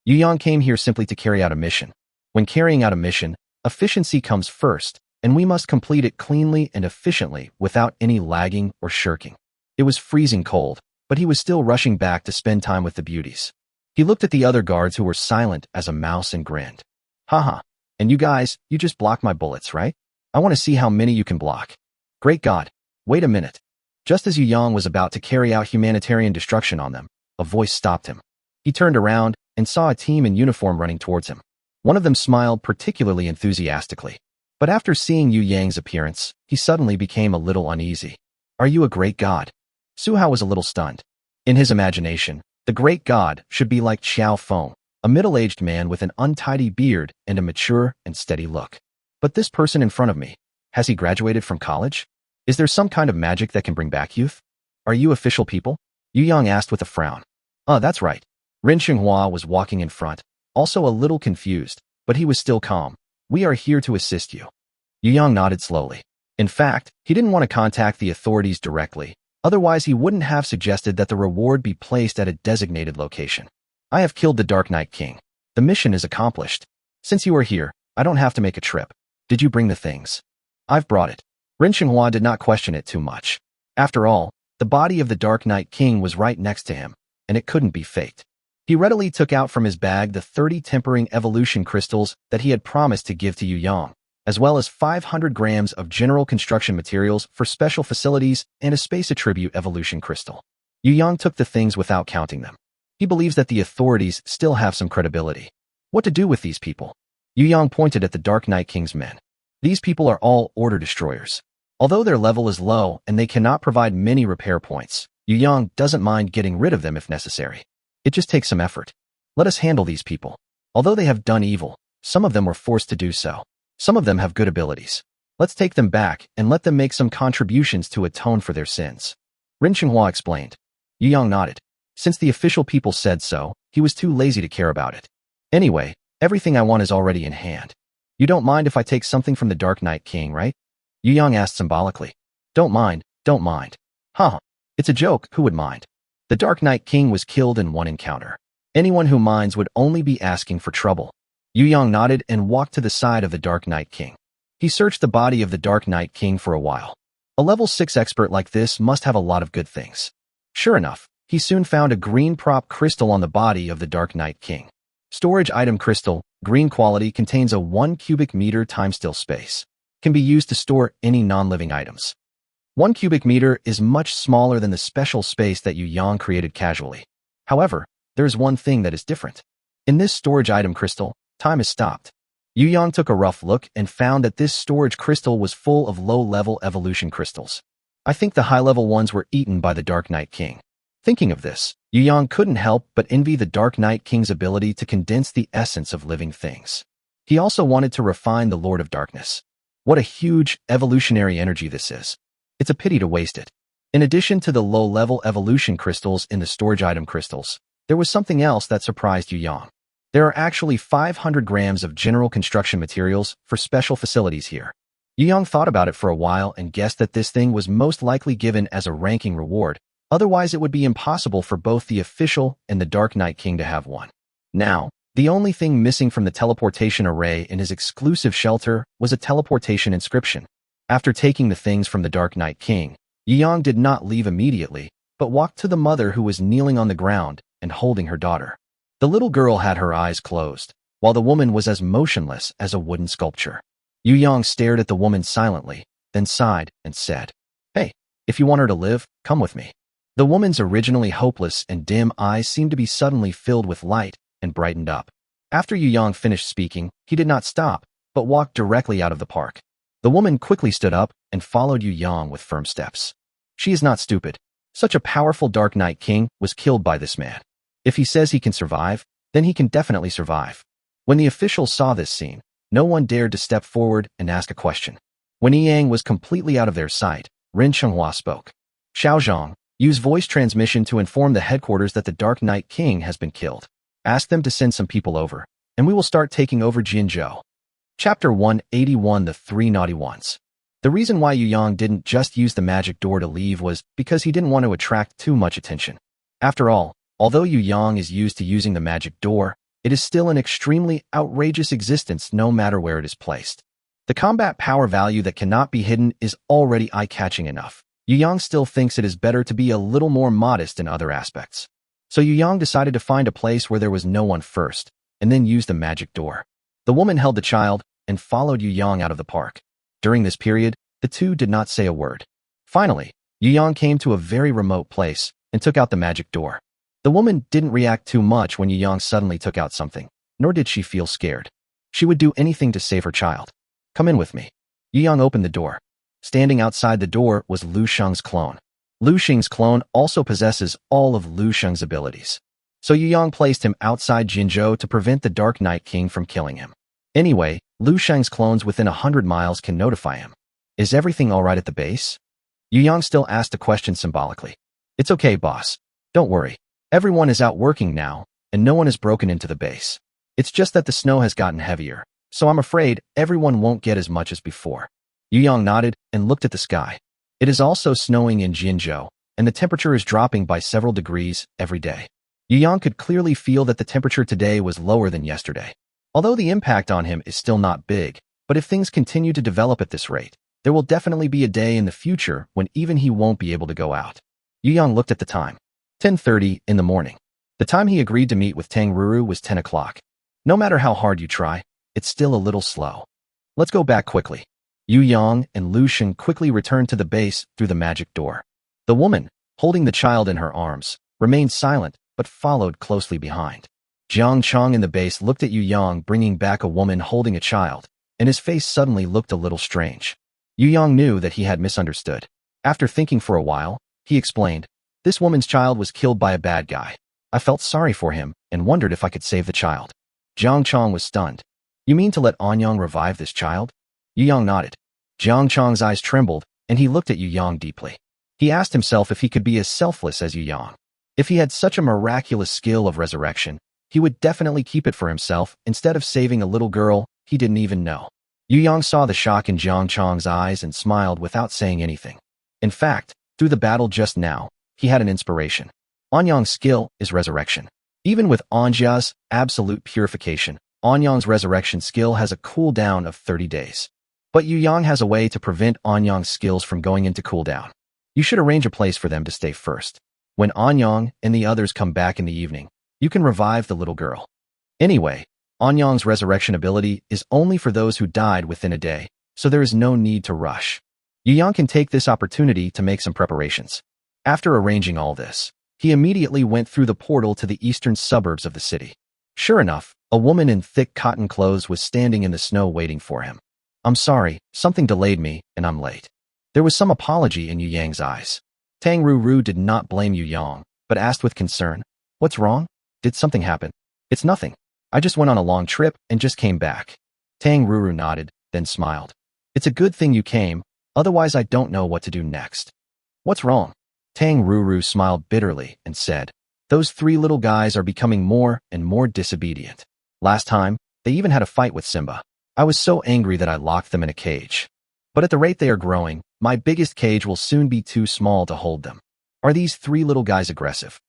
Yu Yang came here simply to carry out a mission. When carrying out a mission, efficiency comes first, and we must complete it cleanly and efficiently without any lagging or shirking. It was freezing cold, but he was still rushing back to spend time with the beauties. He looked at the other guards who were silent as a mouse and grinned. Haha, and you guys, you just blocked my bullets, right? I want to see how many you can block. Great God, wait a minute. Just as Yu Yang was about to carry out humanitarian destruction on them, a voice stopped him. He turned around and saw a team in uniform running towards him. One of them smiled particularly enthusiastically. But after seeing Yu Yang's appearance, he suddenly became a little uneasy. Are you a great god? Su Hao was a little stunned. In his imagination, the great god should be like Xiao Feng, a middle-aged man with an untidy beard and a mature and steady look. But this person in front of me, has he graduated from college? Is there some kind of magic that can bring back youth? Are you official people? Yu Yang asked with a frown. That's right. Ren Xinghua was walking in front, also a little confused, but he was still calm. We are here to assist you. Yu Yang nodded slowly. In fact, he didn't want to contact the authorities directly, otherwise he wouldn't have suggested that the reward be placed at a designated location. I have killed the Dark Knight King. The mission is accomplished. Since you are here, I don't have to make a trip. Did you bring the things? I've brought it. Ren Xinghua did not question it too much. After all, the body of the Dark Knight King was right next to him, and it couldn't be faked. He readily took out from his bag the 30 tempering evolution crystals that he had promised to give to Yu Yang, as well as 500 grams of general construction materials for special facilities and a space attribute evolution crystal. Yu Yang took the things without counting them. He believes that the authorities still have some credibility. What to do with these people? Yu Yang pointed at the Dark Knight King's men. These people are all order destroyers. Although their level is low and they cannot provide many repair points, Yu Yang doesn't mind getting rid of them if necessary. It just takes some effort. Let us handle these people. Although they have done evil, some of them were forced to do so. Some of them have good abilities. Let's take them back and let them make some contributions to atone for their sins. Ren Xinghua explained. Yu Yang nodded. Since the official people said so, he was too lazy to care about it. Anyway, everything I want is already in hand. You don't mind if I take something from the Dark Knight King, right? Yu Yang asked symbolically. Don't mind, don't mind. Haha, it's a joke, who would mind? The Dark Knight King was killed in one encounter. Anyone who minds would only be asking for trouble. Yu Yang nodded and walked to the side of the Dark Knight King. He searched the body of the Dark Knight King for a while. A level 6 expert like this must have a lot of good things. Sure enough, he soon found a green prop crystal on the body of the Dark Knight King. Storage item crystal, green quality, contains a 1 cubic meter time-still space. Can be used to store any non-living items. 1 cubic meter is much smaller than the special space that Yu Yang created casually. However, there is one thing that is different. In this storage item crystal, time is stopped. Yu Yang took a rough look and found that this storage crystal was full of low-level evolution crystals. I think the high-level ones were eaten by the Dark Knight King. Thinking of this, Yu Yang couldn't help but envy the Dark Knight King's ability to condense the essence of living things. He also wanted to refine the Lord of Darkness. What a huge evolutionary energy this is. It's a pity to waste it. In addition to the low-level evolution crystals in the storage item crystals, there was something else that surprised Yu Yang. There are actually 500 grams of general construction materials for special facilities here. Yu Yang thought about it for a while and guessed that this thing was most likely given as a ranking reward. Otherwise, it would be impossible for both the official and the Dark Knight King to have one. Now, the only thing missing from the teleportation array in his exclusive shelter was a teleportation inscription. After taking the things from the Dark Knight King, Yu Yang did not leave immediately, but walked to the mother who was kneeling on the ground and holding her daughter. The little girl had her eyes closed, while the woman was as motionless as a wooden sculpture. Yu Yang stared at the woman silently, then sighed and said, "Hey, if you want her to live, come with me." The woman's originally hopeless and dim eyes seemed to be suddenly filled with light and brightened up. After Yu Yang finished speaking, he did not stop, but walked directly out of the park. The woman quickly stood up and followed Yu Yang with firm steps. She is not stupid. Such a powerful Dark Knight King was killed by this man. If he says he can survive, then he can definitely survive. When the officials saw this scene, no one dared to step forward and ask a question. When Yang was completely out of their sight, Ren Chenghua spoke. "Xiaozhang, use voice transmission to inform the headquarters that the Dark Knight King has been killed. Ask them to send some people over, and we will start taking over Jinzhou." Chapter 181, The Three Naughty Ones. The reason why Yu Yang didn't just use the magic door to leave was because he didn't want to attract too much attention. After all, although Yu Yang is used to using the magic door, it is still an extremely outrageous existence no matter where it is placed. The combat power value that cannot be hidden is already eye-catching enough. Yu Yang still thinks it is better to be a little more modest in other aspects. So Yu Yang decided to find a place where there was no one first, and then use the magic door. The woman held the child and followed Yu Yang out of the park. During this period, the two did not say a word. Finally, Yu Yang came to a very remote place and took out the magic door. The woman didn't react too much when Yu Yang suddenly took out something, nor did she feel scared. She would do anything to save her child. "Come in with me." Yu Yang opened the door. Standing outside the door was Lu Sheng's clone. Lu Sheng's clone also possesses all of Lu Sheng's abilities. So Yu Yang placed him outside Jinzhou to prevent the Dark Knight King from killing him. Anyway, Lu Sheng's clones within 100 miles can notify him. "Is everything alright at the base?" Yu Yang still asked a question symbolically. "It's okay, boss. Don't worry. Everyone is out working now, and no one has broken into the base. It's just that the snow has gotten heavier, so I'm afraid everyone won't get as much as before." Yu Yang nodded and looked at the sky. It is also snowing in Jinzhou, and the temperature is dropping by several degrees every day. Yu Yang could clearly feel that the temperature today was lower than yesterday. Although the impact on him is still not big, but if things continue to develop at this rate, there will definitely be a day in the future when even he won't be able to go out. Yu Yang looked at the time. 10:30 in the morning. The time he agreed to meet with Tang Ruru was 10 o'clock. No matter how hard you try, it's still a little slow. Let's go back quickly. Yu Yang and Lu Sheng quickly returned to the base through the magic door. The woman, holding the child in her arms, remained silent but followed closely behind. Jiang Chong in the base looked at Yu Yang bringing back a woman holding a child, and his face suddenly looked a little strange. Yu Yang knew that he had misunderstood. After thinking for a while, he explained, "This woman's child was killed by a bad guy. I felt sorry for him and wondered if I could save the child." Jiang Chong was stunned. "You mean to let Anyang revive this child?" Yu Yang nodded. Jiang Chong's eyes trembled, and he looked at Yu Yang deeply. He asked himself if he could be as selfless as Yu Yang. If he had such a miraculous skill of resurrection, he would definitely keep it for himself instead of saving a little girl he didn't even know. Yu Yang saw the shock in Jiang Chong's eyes and smiled without saying anything. In fact, through the battle just now, he had an inspiration. Anyang's skill is resurrection. Even with Anjia's absolute purification, Anyang's resurrection skill has a cooldown of 30 days. But Yu Yang has a way to prevent Anyang's skills from going into cooldown. You should arrange a place for them to stay first. When Anyang and the others come back in the evening, you can revive the little girl. Anyway, Anyang's resurrection ability is only for those who died within a day, so there is no need to rush. Yu Yang can take this opportunity to make some preparations. After arranging all this, he immediately went through the portal to the eastern suburbs of the city. Sure enough, a woman in thick cotton clothes was standing in the snow waiting for him. I'm sorry, something delayed me, and I'm late. There was some apology in Yu Yang's eyes. Tang Ruru did not blame Yu Yang, but asked with concern, "What's wrong? Did something happen?" "It's nothing. I just went on a long trip and just came back." Tang Ruru nodded, then smiled. "It's a good thing you came, otherwise I don't know what to do next." "What's wrong?" Tang Ruru smiled bitterly and said, "Those three little guys are becoming more and more disobedient. Last time, they even had a fight with Simba. I was so angry that I locked them in a cage. But at the rate they are growing, my biggest cage will soon be too small to hold them. Are these three little guys aggressive?"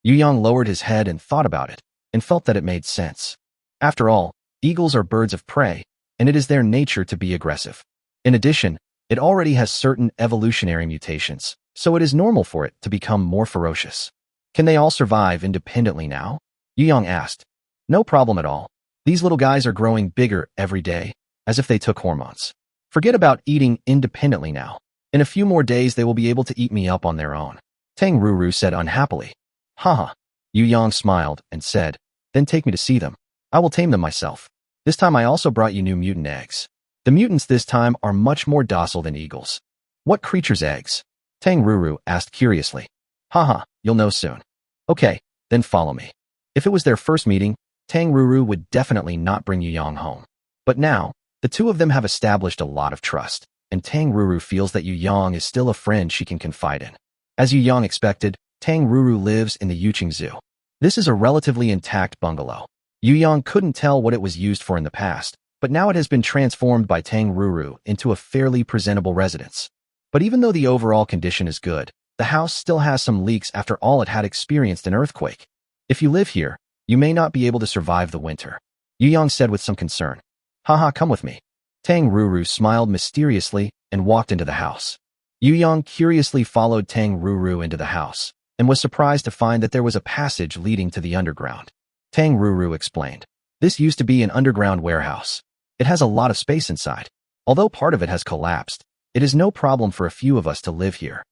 Yu Yang lowered his head and thought about it, and felt that it made sense. After all, eagles are birds of prey, and it is their nature to be aggressive. In addition, it already has certain evolutionary mutations, so it is normal for it to become more ferocious. "Can they all survive independently now?" Yu Yang asked. "No problem at all. These little guys are growing bigger every day, as if they took hormones. Forget about eating independently now. In a few more days they will be able to eat me up on their own," Tang Ruru said unhappily. "Haha." Yu Yang smiled and said, "Then take me to see them. I will tame them myself. This time I also brought you new mutant eggs. The mutants this time are much more docile than eagles." "What creature's eggs?" Tang Ruru asked curiously. "Haha, you'll know soon." "Okay, then follow me." If it was their first meeting, Tang Ruru would definitely not bring Yu Yang home. But now, the two of them have established a lot of trust, and Tang Ruru feels that Yu Yang is still a friend she can confide in. As Yu Yang expected, Tang Ruru lives in the Yuqing Zoo. This is a relatively intact bungalow. Yu Yang couldn't tell what it was used for in the past, but now it has been transformed by Tang Ruru into a fairly presentable residence. But even though the overall condition is good, the house still has some leaks after all it had experienced an earthquake. If you live here, you may not be able to survive the winter, Yu Yang said with some concern. "Haha, come with me." Tang Ruru smiled mysteriously and walked into the house. Yu Yang curiously followed Tang Ruru into the house, and was surprised to find that there was a passage leading to the underground. Tang Ruru explained, "This used to be an underground warehouse. It has a lot of space inside. Although part of it has collapsed, it is no problem for a few of us to live here."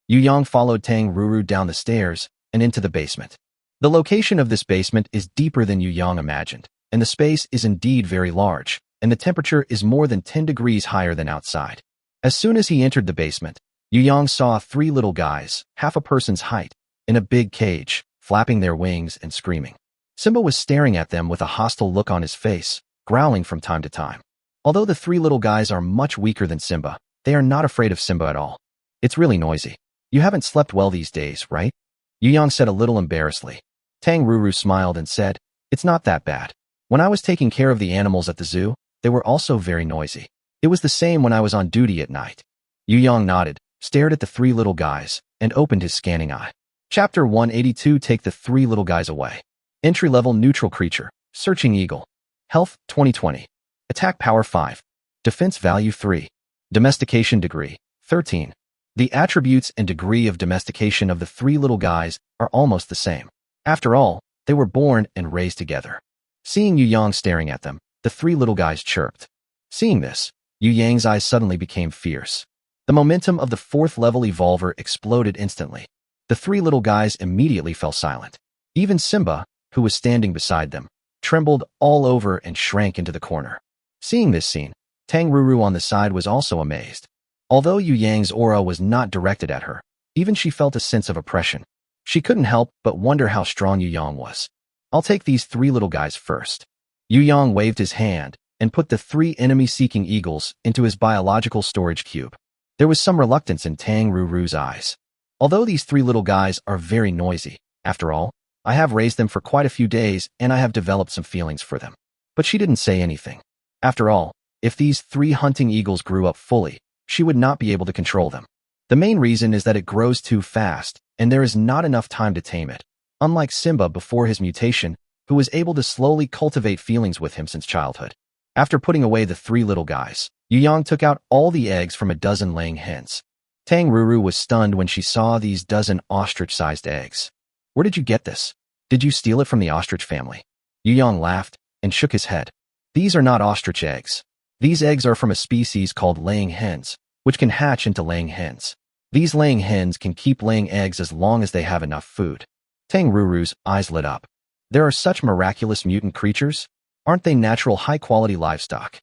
Yu Yang followed Tang Ruru down the stairs and into the basement. The location of this basement is deeper than Yu Yang imagined, and the space is indeed very large, and the temperature is more than 10 degrees higher than outside. As soon as he entered the basement, Yu Yang saw three little guys, half a person's height, in a big cage, flapping their wings and screaming. Simba was staring at them with a hostile look on his face, growling from time to time. Although the three little guys are much weaker than Simba, they are not afraid of Simba at all. "It's really noisy. You haven't slept well these days, right?" Yu Yang said a little embarrassedly. Tang Ruru smiled and said, "It's not that bad. When I was taking care of the animals at the zoo, they were also very noisy. It was the same when I was on duty at night." Yu Yang nodded, stared at the three little guys, and opened his scanning eye. Chapter 182. Take the three little guys away. Entry-level neutral creature, searching eagle. Health 2020. Attack power 5. Defense value 3. Domestication degree 13. The attributes and degree of domestication of the three little guys are almost the same. After all, they were born and raised together. Seeing Yu Yang staring at them, the three little guys chirped. Seeing this, Yu Yang's eyes suddenly became fierce. The momentum of the fourth-level evolver exploded instantly. The three little guys immediately fell silent. Even Simba, who was standing beside them, trembled all over and shrank into the corner. Seeing this scene, Tang Ruru on the side was also amazed. Although Yu Yang's aura was not directed at her, even she felt a sense of oppression. She couldn't help but wonder how strong Yu Yang was. "I'll take these three little guys first." Yu Yang waved his hand and put the three enemy-seeking eagles into his biological storage cube. There was some reluctance in Tang Ruru's eyes. Although these three little guys are very noisy, after all, I have raised them for quite a few days and I have developed some feelings for them. But she didn't say anything. After all, if these three hunting eagles grew up fully, she would not be able to control them. The main reason is that it grows too fast, and there is not enough time to tame it. Unlike Simba before his mutation, who was able to slowly cultivate feelings with him since childhood. After putting away the 3 little guys, Yang took out all the eggs from a dozen laying hens. Tang Ruru was stunned when she saw these dozen ostrich-sized eggs. Where did you get this? Did you steal it from the ostrich family? Yang laughed and shook his head. These are not ostrich eggs. These eggs are from a species called laying hens, which can hatch into laying hens. These laying hens can keep laying eggs as long as they have enough food. Tang Ruru's eyes lit up. There are such miraculous mutant creatures? Aren't they natural high-quality livestock?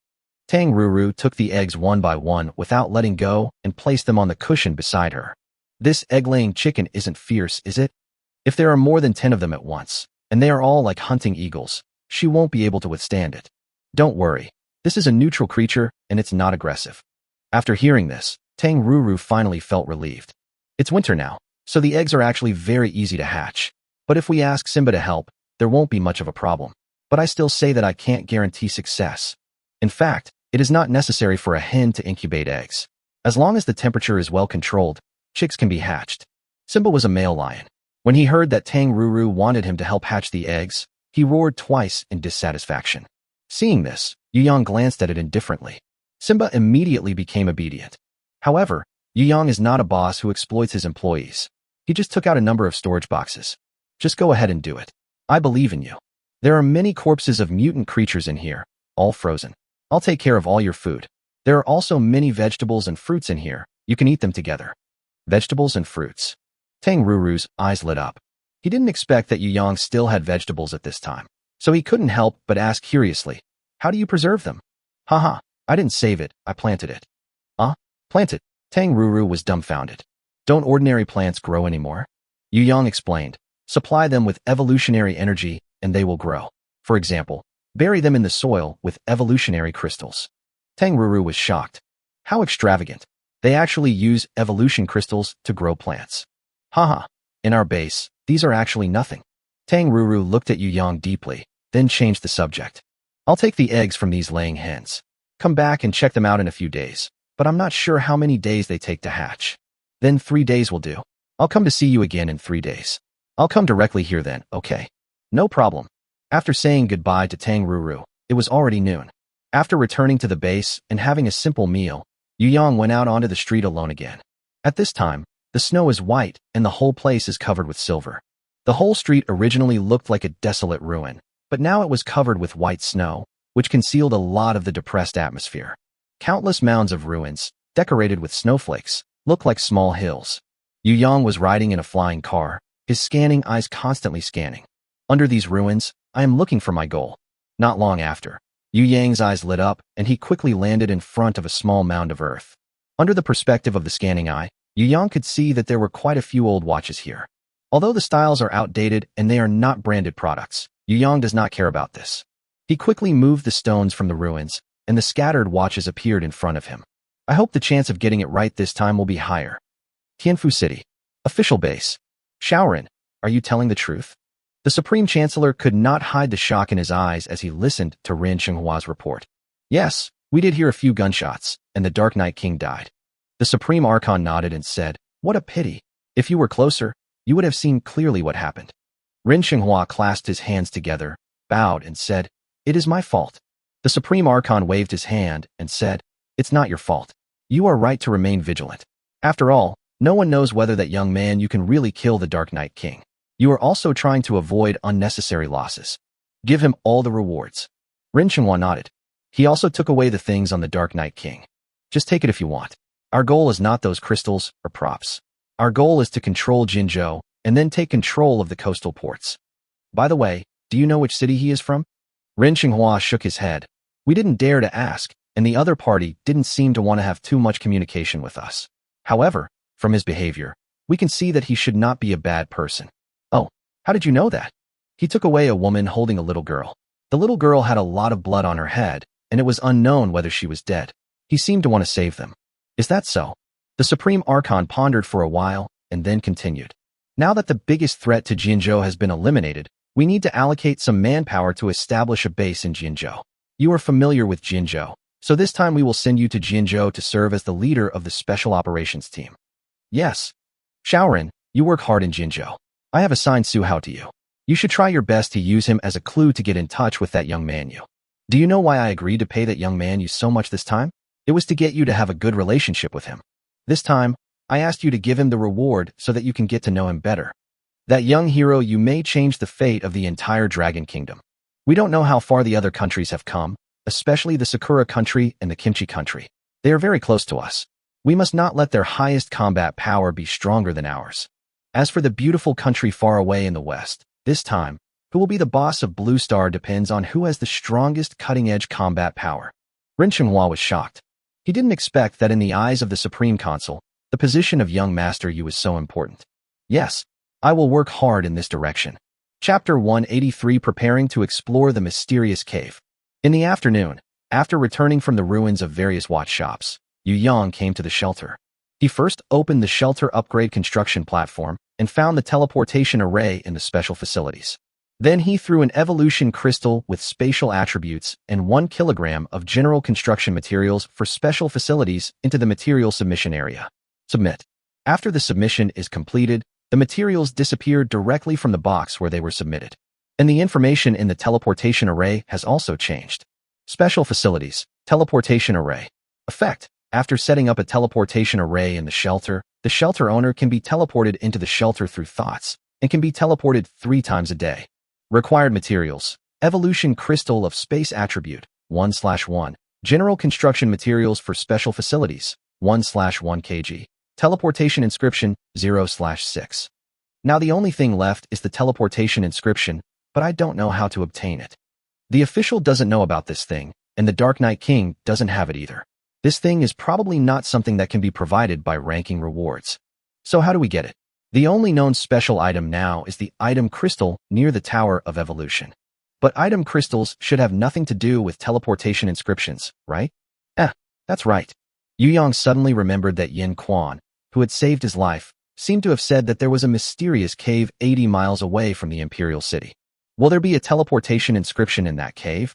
Tang Ruru took the eggs one by one without letting go and placed them on the cushion beside her. This egg-laying chicken isn't fierce, is it? If there are more than 10 of them at once, and they are all like hunting eagles, she won't be able to withstand it. Don't worry. This is a neutral creature, and it's not aggressive. After hearing this, Tang Ruru finally felt relieved. It's winter now, so the eggs are actually very easy to hatch. But if we ask Simba to help, there won't be much of a problem. But I still say that I can't guarantee success. In fact, it is not necessary for a hen to incubate eggs. As long as the temperature is well controlled, chicks can be hatched. Simba was a male lion. When he heard that Tang Ruru wanted him to help hatch the eggs, he roared twice in dissatisfaction. Seeing this, Yang glanced at it indifferently. Simba immediately became obedient. However, Yang is not a boss who exploits his employees. He just took out a number of storage boxes. Just go ahead and do it. I believe in you. There are many corpses of mutant creatures in here, all frozen. I'll take care of all your food. There are also many vegetables and fruits in here. You can eat them together. Vegetables and fruits. Tang Ruru's eyes lit up. He didn't expect that Yang still had vegetables at this time, so he couldn't help but ask curiously, how do you preserve them? Haha, I didn't save it, I planted it. Planted? Tang Ruru was dumbfounded. Don't ordinary plants grow anymore? Yang explained. Supply them with evolutionary energy and they will grow. For example, bury them in the soil with evolutionary crystals. Tang Ruru was shocked. How extravagant. They actually use evolution crystals to grow plants. Haha, in our base, these are actually nothing. Tang Ruru looked at Yang deeply, then changed the subject. I'll take the eggs from these laying hens. Come back and check them out in a few days, but I'm not sure how many days they take to hatch. Then 3 days will do. I'll come to see you again in 3 days. I'll come directly here then, okay? No problem. After saying goodbye to Tang Ruru, it was already noon. After returning to the base and having a simple meal, Yang went out onto the street alone again. At this time, the snow is white and the whole place is covered with silver. The whole street originally looked like a desolate ruin, but now it was covered with white snow, which concealed a lot of the depressed atmosphere. Countless mounds of ruins, decorated with snowflakes, looked like small hills. Yang was riding in a flying car, his scanning eyes constantly scanning. Under these ruins, I am looking for my goal. Not long after, Yang's eyes lit up and he quickly landed in front of a small mound of earth. Under the perspective of the scanning eye, Yang could see that there were quite a few old watches here. Although the styles are outdated and they are not branded products, Yang does not care about this. He quickly moved the stones from the ruins, and the scattered watches appeared in front of him. I hope the chance of getting it right this time will be higher. Tianfu City. Official base. Shaoran, are you telling the truth? The Supreme Chancellor could not hide the shock in his eyes as he listened to Ren Xinghua's report. Yes, we did hear a few gunshots, and the Dark Knight King died. The Supreme Archon nodded and said, what a pity. If you were closer, you would have seen clearly what happened. Ren Xinghua clasped his hands together, bowed, and said, it is my fault. The Supreme Archon waved his hand and said, it's not your fault. You are right to remain vigilant. After all, no one knows whether that young man you can really kill the Dark Knight King. You are also trying to avoid unnecessary losses. Give him all the rewards. Ren Xinghua nodded. He also took away the things on the Dark Knight King. Just take it if you want. Our goal is not those crystals or props. Our goal is to control Jinzhou and then take control of the coastal ports. By the way, do you know which city he is from? Ren Xinghua shook his head. We didn't dare to ask, and the other party didn't seem to want to have too much communication with us. However, from his behavior, we can see that he should not be a bad person. Oh, how did you know that? He took away a woman holding a little girl. The little girl had a lot of blood on her head, and it was unknown whether she was dead. He seemed to want to save them. Is that so? The Supreme Archon pondered for a while, and then continued. Now that the biggest threat to Jinzhou has been eliminated, we need to allocate some manpower to establish a base in Jinzhou. You are familiar with Jinzhou, so this time we will send you to Jinzhou to serve as the leader of the Special Operations Team. Yes. Shaoran, you work hard in Jinzhou. I have assigned Su Hao to you. You should try your best to use him as a clue to get in touch with that young man you. Do you know why I agreed to pay that young man you so much this time? It was to get you to have a good relationship with him. This time, I asked you to give him the reward so that you can get to know him better. That young hero you may change the fate of the entire Dragon Kingdom. We don't know how far the other countries have come, especially the Sakura country and the Kimchi country. They are very close to us. We must not let their highest combat power be stronger than ours. As for the beautiful country far away in the west, this time, who will be the boss of Blue Star depends on who has the strongest cutting-edge combat power. Rin Xinhua was shocked. He didn't expect that in the eyes of the Supreme Consul, the position of young Master Yu was so important. Yes, I will work hard in this direction. Chapter 183 Preparing to Explore the Mysterious Cave. In the afternoon, after returning from the ruins of various watch shops, Yu Yang came to the shelter. He first opened the shelter upgrade construction platform and found the teleportation array in the special facilities. Then he threw an evolution crystal with spatial attributes and 1 kilogram of general construction materials for special facilities into the material submission area. Submit. After the submission is completed, the materials disappear directly from the box where they were submitted. And the information in the teleportation array has also changed. Special facilities, teleportation array. Effect. After setting up a teleportation array in the shelter owner can be teleported into the shelter through thoughts and can be teleported 3 times a day. Required materials. Evolution crystal of space attribute, 1/1. General construction materials for special facilities, 1/1 kg. Teleportation inscription, 0/6. Now the only thing left is the teleportation inscription, but I don't know how to obtain it. The official doesn't know about this thing, and the Dark Knight King doesn't have it either. This thing is probably not something that can be provided by ranking rewards. So how do we get it? The only known special item now is the item crystal near the Tower of Evolution. But item crystals should have nothing to do with teleportation inscriptions, right? That's right. Yu Yang suddenly remembered that Yin Quan, who had saved his life, seemed to have said that there was a mysterious cave 80 miles away from the Imperial City. Will there be a teleportation inscription in that cave?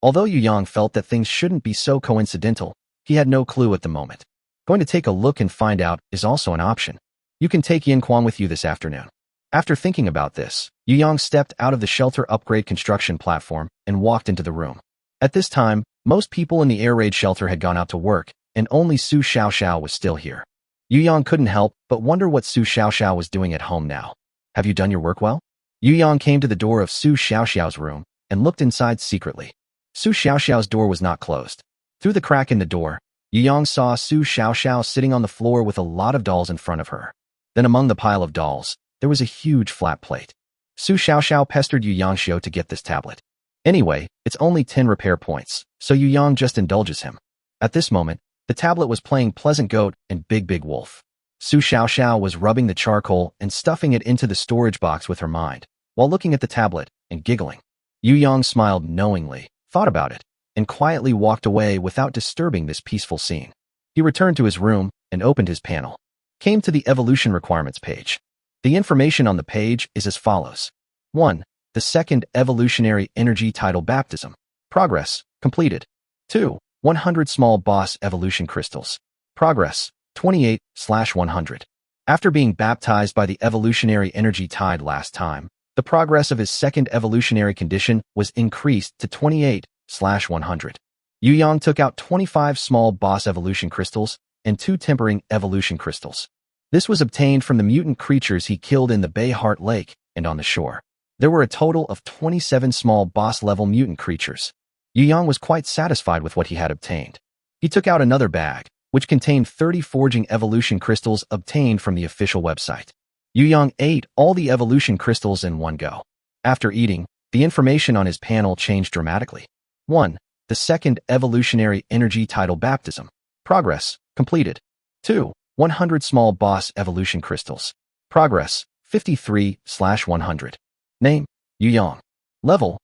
Although Yu Yang felt that things shouldn't be so coincidental, he had no clue at the moment. Going to take a look and find out is also an option. You can take Yin Quan with you this afternoon. After thinking about this, Yu Yang stepped out of the shelter upgrade construction platform and walked into the room. At this time, most people in the air raid shelter had gone out to work, and only Su Xiaoxiao was still here. Yu Yang couldn't help but wonder what Su Xiaoxiao was doing at home now. Have you done your work well? Yu Yang came to the door of Su Xiaoxiao's room and looked inside secretly. Su Xiaoxiao's door was not closed. Through the crack in the door, Yu Yang saw Su Xiaoxiao sitting on the floor with a lot of dolls in front of her. Then among the pile of dolls, there was a huge flat plate. Su Xiaoxiao pestered Yu Yang to get this tablet. Anyway, it's only 10 repair points, so Yu Yang just indulges him. At this moment, the tablet was playing Pleasant Goat and Big Big Wolf. Su Xiaoxiao was rubbing the charcoal and stuffing it into the storage box with her mind, while looking at the tablet and giggling. Yu Yang smiled knowingly, thought about it, and quietly walked away without disturbing this peaceful scene. He returned to his room and opened his panel. Came to the evolution requirements page. The information on the page is as follows. 1. The second evolutionary energy title baptism. Progress, completed. 2. 100 small boss evolution crystals. Progress, 28/100. After being baptized by the evolutionary energy tide last time, the progress of his second evolutionary condition was increased to 28/100. Yu Yang took out 25 small boss evolution crystals and 2 tempering evolution crystals. This was obtained from the mutant creatures he killed in the Bay Heart Lake and on the shore. There were a total of 27 small boss-level mutant creatures. Yu Yang was quite satisfied with what he had obtained. He took out another bag, which contained 30 forging evolution crystals obtained from the official website. Yu Yang ate all the evolution crystals in one go. After eating, the information on his panel changed dramatically. 1. The second evolutionary energy title baptism. Progress, completed. 2. 100 small boss evolution crystals. Progress, 53/100. Name, Yu Yang. Level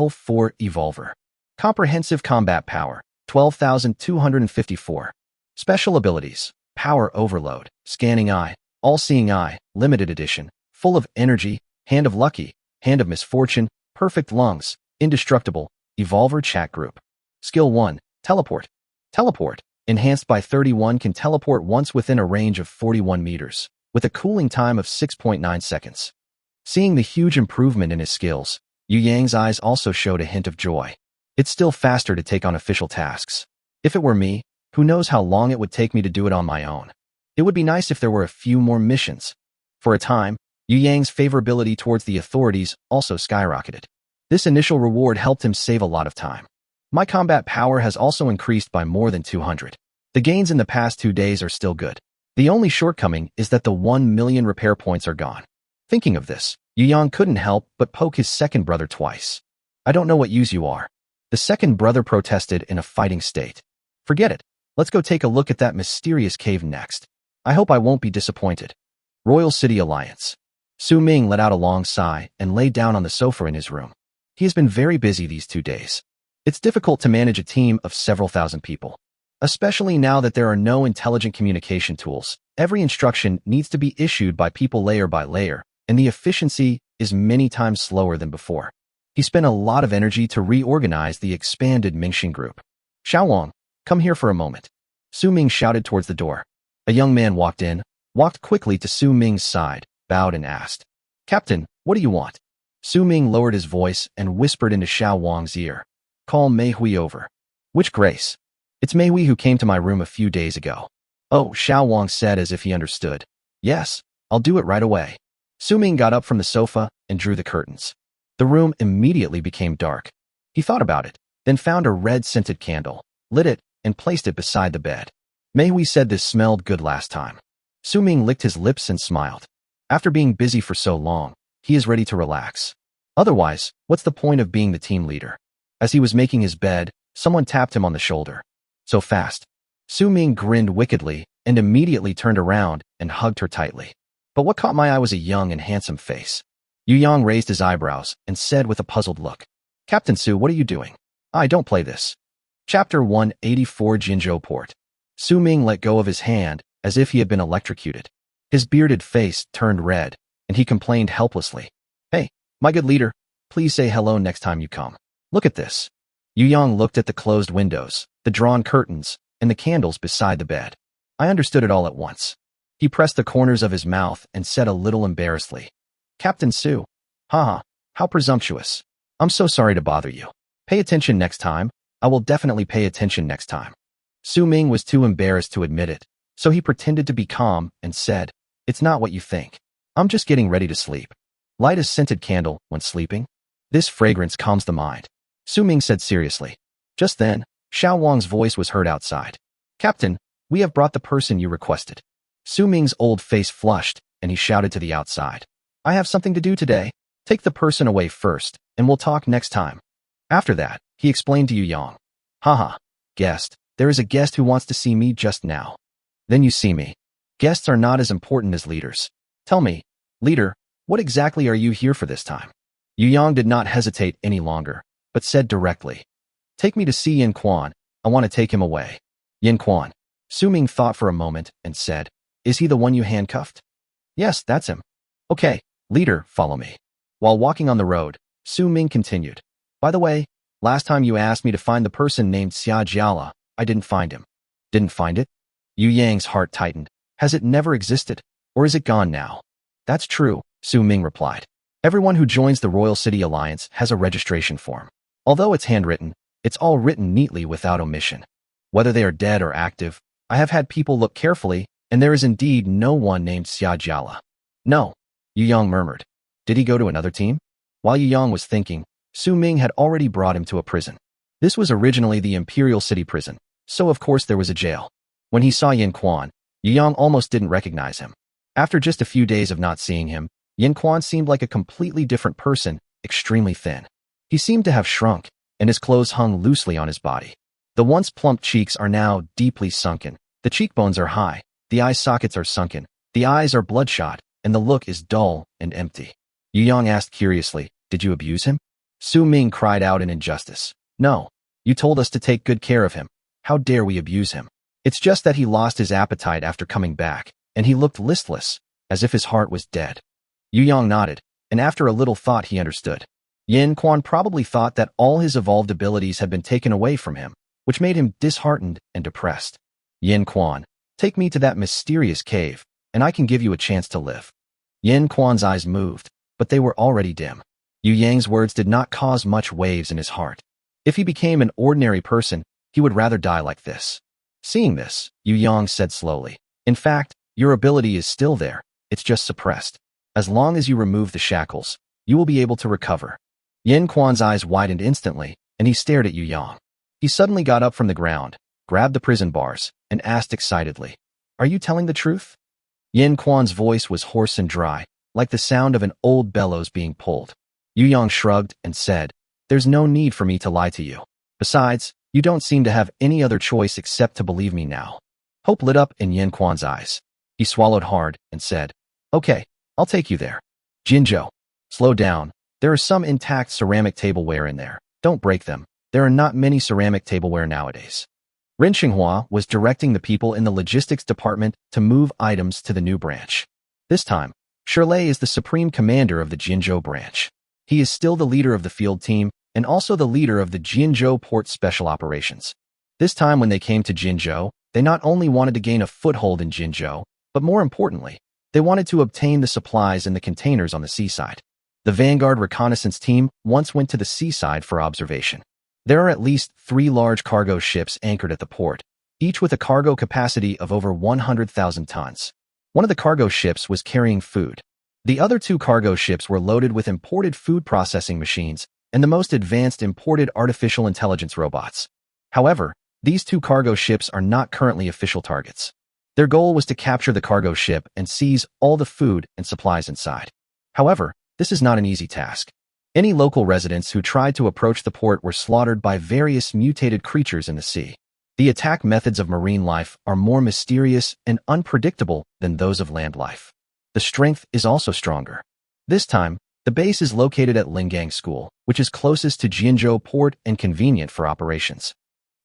4 Evolver. Comprehensive combat power, 12,254. Special abilities, Power Overload, Scanning Eye, All-Seeing Eye, Limited Edition, Full of Energy, Hand of Lucky, Hand of Misfortune, Perfect Lungs, Indestructible, Evolver Chat Group. Skill 1, Teleport. Teleport, enhanced by 31 can teleport once within a range of 41 meters, with a cooling time of 6.9 seconds. Seeing the huge improvement in his skills, Yu Yang's eyes also showed a hint of joy. It's still faster to take on official tasks. If it were me, who knows how long it would take me to do it on my own. It would be nice if there were a few more missions. For a time, Yu Yang's favorability towards the authorities also skyrocketed. This initial reward helped him save a lot of time. My combat power has also increased by more than 200. The gains in the past 2 days are still good. The only shortcoming is that the 1 million repair points are gone. Thinking of this, Yu Yang couldn't help but poke his second brother twice. I don't know what use you are. The second brother protested in a fighting state. Forget it. Let's go take a look at that mysterious cave next. I hope I won't be disappointed. Royal City Alliance. Su Ming let out a long sigh and lay down on the sofa in his room. He has been very busy these 2 days. It's difficult to manage a team of several thousand people. Especially now that there are no intelligent communication tools, every instruction needs to be issued by people layer by layer, and the efficiency is many times slower than before. He spent a lot of energy to reorganize the expanded Mingxing group. Xiaowang, come here for a moment. Su Ming shouted towards the door. A young man walked in, walked quickly to Su Ming's side, bowed and asked, Captain, what do you want? Su Ming lowered his voice and whispered into Xiao Wang's ear. Call Mei Hui over. Which Grace? It's Mei Hui who came to my room a few days ago. Oh, Xiao Wang said as if he understood. Yes, I'll do it right away. Su Ming got up from the sofa and drew the curtains. The room immediately became dark. He thought about it, then found a red-scented candle, lit it, and placed it beside the bed. Mei Hui said this smelled good last time. Su Ming licked his lips and smiled. After being busy for so long, he is ready to relax. Otherwise, what's the point of being the team leader? As he was making his bed, someone tapped him on the shoulder. So fast. Su Ming grinned wickedly and immediately turned around and hugged her tightly. But what caught my eye was a young and handsome face. Yu Yang raised his eyebrows and said with a puzzled look, Captain Su, what are you doing? I don't play this. Chapter 184 Jinzhou Port. Su Ming let go of his hand as if he had been electrocuted. His bearded face turned red, and he complained helplessly. Hey, my good leader, please say hello next time you come. Look at this. Yu Yang looked at the closed windows, the drawn curtains, and the candles beside the bed. I understood it all at once. He pressed the corners of his mouth and said a little embarrassedly, Captain Su. Haha, how presumptuous. I'm so sorry to bother you. Pay attention next time. I will definitely pay attention next time. Su Ming was too embarrassed to admit it, so he pretended to be calm and said, It's not what you think. I'm just getting ready to sleep. Light a scented candle when sleeping. This fragrance calms the mind. Su Ming said seriously. Just then, Xiao Wang's voice was heard outside. Captain, we have brought the person you requested. Su Ming's old face flushed, and he shouted to the outside. I have something to do today. Take the person away first, and we'll talk next time. After that, he explained to Yu Yang. Haha, guest, there is a guest who wants to see me just now. Then you see me. Guests are not as important as leaders. Tell me, leader, what exactly are you here for this time? Yu Yang did not hesitate any longer, but said directly. Take me to see Yin Quan. I want to take him away. Yin Quan. Su Ming thought for a moment and said, Is he the one you handcuffed? Yes, that's him. Okay, leader, follow me. While walking on the road, Su Ming continued. By the way, last time you asked me to find the person named Xia Jiala, I didn't find him. Didn't find it? Yu Yang's heart tightened. Has it never existed? Or is it gone now? That's true, Su Ming replied. Everyone who joins the Royal City Alliance has a registration form. Although it's handwritten, it's all written neatly without omission. Whether they are dead or active, I have had people look carefully, and there is indeed no one named Xia Jiala. No, Yu Yang murmured. Did he go to another team? While Yu Yang was thinking, Su Ming had already brought him to a prison. This was originally the Imperial City prison, so of course there was a jail. When he saw Yin Quan, Yu Yang almost didn't recognize him. After just a few days of not seeing him, Yin Quan seemed like a completely different person, extremely thin. He seemed to have shrunk, and his clothes hung loosely on his body. The once plump cheeks are now deeply sunken, the cheekbones are high, the eye sockets are sunken, the eyes are bloodshot, and the look is dull and empty. Yu Yang asked curiously, Did you abuse him? Su Ming cried out in injustice. No, you told us to take good care of him. How dare we abuse him? It's just that he lost his appetite after coming back, and he looked listless, as if his heart was dead. Yu Yang nodded, and after a little thought he understood. Yin Quan probably thought that all his evolved abilities had been taken away from him, which made him disheartened and depressed. Yin Quan, take me to that mysterious cave, and I can give you a chance to live. Yin Quan's eyes moved. but they were already dim. Yu Yang's words did not cause much waves in his heart. If he became an ordinary person, he would rather die like this. Seeing this, Yu Yang said slowly, "In fact, your ability is still there, it's just suppressed. As long as you remove the shackles, you will be able to recover." Yin Quan's eyes widened instantly, and he stared at Yu Yang. He suddenly got up from the ground, grabbed the prison bars, and asked excitedly, "Are you telling the truth?" Yin Quan's voice was hoarse and dry, like the sound of an old bellows being pulled. Yu Yang shrugged and said, "There's no need for me to lie to you. Besides, you don't seem to have any other choice except to believe me now." Hope lit up in Yin Quan's eyes. He swallowed hard and said, "Okay, I'll take you there. Jinzhou, slow down. There are some intact ceramic tableware in there. Don't break them. There are not many ceramic tableware nowadays." Ren Xinghua was directing the people in the logistics department to move items to the new branch. This time, Shirley is the supreme commander of the Jinzhou branch. He is still the leader of the field team and also the leader of the Jinzhou Port Special Operations. This time when they came to Jinzhou, they not only wanted to gain a foothold in Jinzhou, but more importantly, they wanted to obtain the supplies in the containers on the seaside. The Vanguard reconnaissance team once went to the seaside for observation. There are at least 3 large cargo ships anchored at the port, each with a cargo capacity of over 100,000 tons. One of the cargo ships was carrying food. The other 2 cargo ships were loaded with imported food processing machines and the most advanced imported artificial intelligence robots. However, these 2 cargo ships are not currently official targets. Their goal was to capture the cargo ship and seize all the food and supplies inside. However, this is not an easy task. Any local residents who tried to approach the port were slaughtered by various mutated creatures in the sea. The attack methods of marine life are more mysterious and unpredictable than those of land life. The strength is also stronger. This time, the base is located at Lingang School, which is closest to Jinzhou Port and convenient for operations.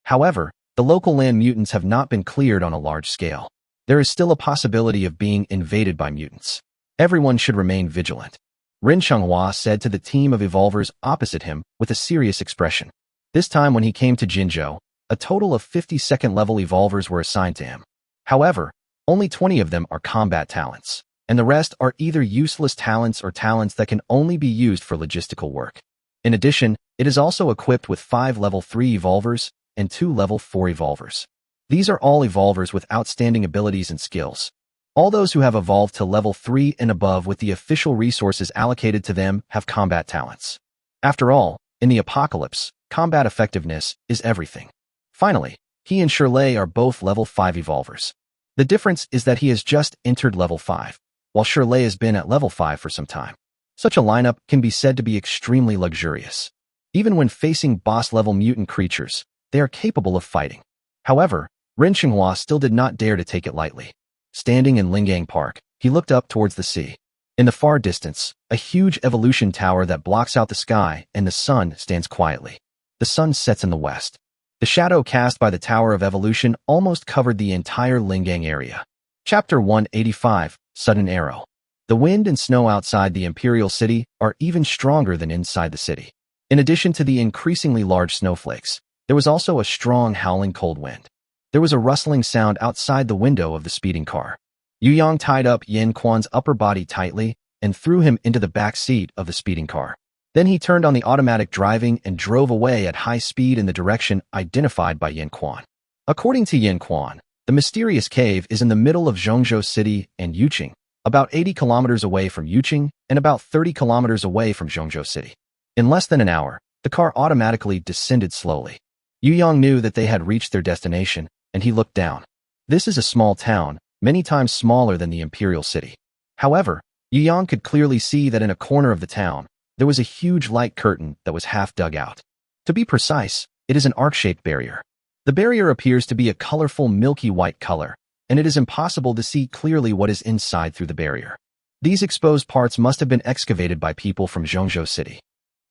However, the local land mutants have not been cleared on a large scale. There is still a possibility of being invaded by mutants. Everyone should remain vigilant. Ren Xinghua said to the team of evolvers opposite him with a serious expression. This time when he came to Jinzhou, a total of 50 second-level evolvers were assigned to him. However, only 20 of them are combat talents, and the rest are either useless talents or talents that can only be used for logistical work. In addition, it is also equipped with 5 level 3 evolvers and 2 level 4 evolvers. These are all evolvers with outstanding abilities and skills. All those who have evolved to level 3 and above with the official resources allocated to them have combat talents. After all, in the apocalypse, combat effectiveness is everything. Finally, he and Shirley are both level 5 evolvers. The difference is that he has just entered level 5, while Shirley has been at level 5 for some time. Such a lineup can be said to be extremely luxurious. Even when facing boss-level mutant creatures, they are capable of fighting. However, Ren Xinghua still did not dare to take it lightly. Standing in Lingang Park, he looked up towards the sea. In the far distance, a huge evolution tower that blocks out the sky and the sun stands quietly. The sun sets in the west. The shadow cast by the Tower of Evolution almost covered the entire Lingang area. Chapter 185, Sudden Arrow. The wind and snow outside the Imperial City are even stronger than inside the city. In addition to the increasingly large snowflakes, there was also a strong howling cold wind. There was a rustling sound outside the window of the speeding car. Yu Yang tied up Yin Quan's upper body tightly and threw him into the back seat of the speeding car. Then he turned on the automatic driving and drove away at high speed in the direction identified by Yin Quan. According to Yin Quan, the mysterious cave is in the middle of Zhongzhou City and Yuqing, about 80 kilometers away from Yuqing and about 30 kilometers away from Zhongzhou City. In less than an hour, the car automatically descended slowly. Yu Yang knew that they had reached their destination, and he looked down. This is a small town, many times smaller than the Imperial City. However, Yu Yang could clearly see that in a corner of the town, there was a huge light curtain that was half dug out. To be precise, it is an arc-shaped barrier. The barrier appears to be a colorful milky white color, and it is impossible to see clearly what is inside through the barrier. These exposed parts must have been excavated by people from Zhongzhou City.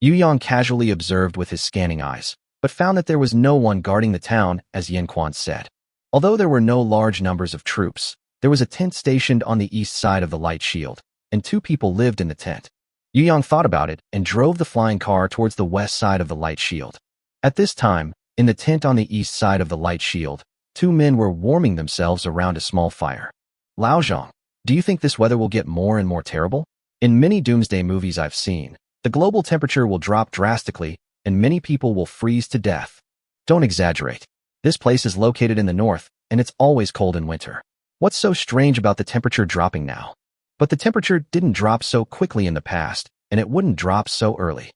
Yu Yang casually observed with his scanning eyes, but found that there was no one guarding the town, as Yin Quan said. Although there were no large numbers of troops, there was a tent stationed on the east side of the light shield, and 2 people lived in the tent. Yu Yang thought about it and drove the flying car towards the west side of the light shield. At this time, in the tent on the east side of the light shield, 2 men were warming themselves around a small fire. "Lao Zhang, do you think this weather will get more and more terrible?" In many Doomsday movies I've seen, the global temperature will drop drastically and many people will freeze to death. Don't exaggerate. This place is located in the north, and it's always cold in winter. What's so strange about the temperature dropping now? But the temperature didn't drop so quickly in the past, and it wouldn't drop so early.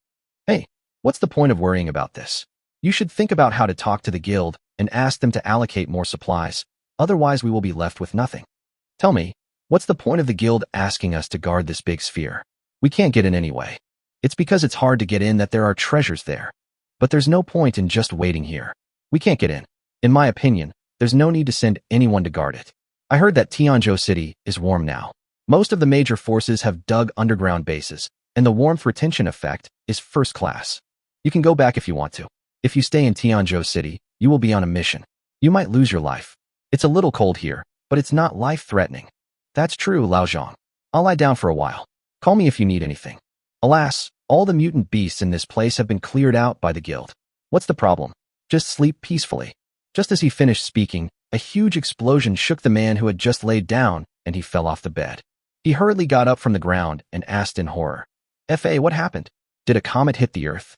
Hey, what's the point of worrying about this? You should think about how to talk to the guild and ask them to allocate more supplies, otherwise we will be left with nothing. Tell me, what's the point of the guild asking us to guard this big sphere? We can't get in anyway. It's because it's hard to get in that there are treasures there. But there's no point in just waiting here. We can't get in. In my opinion, there's no need to send anyone to guard it. I heard that Tianzhou City is warm now. Most of the major forces have dug underground bases, and the warmth retention effect is first class. You can go back if you want to. If you stay in Tianzhou City, you will be on a mission. You might lose your life. It's a little cold here, but it's not life-threatening. That's true, Lao Zhang. I'll lie down for a while. Call me if you need anything. Alas, all the mutant beasts in this place have been cleared out by the guild. What's the problem? Just sleep peacefully. Just as he finished speaking, a huge explosion shook the man who had just laid down, and he fell off the bed. He hurriedly got up from the ground and asked in horror, "Fa, what happened? Did a comet hit the earth?"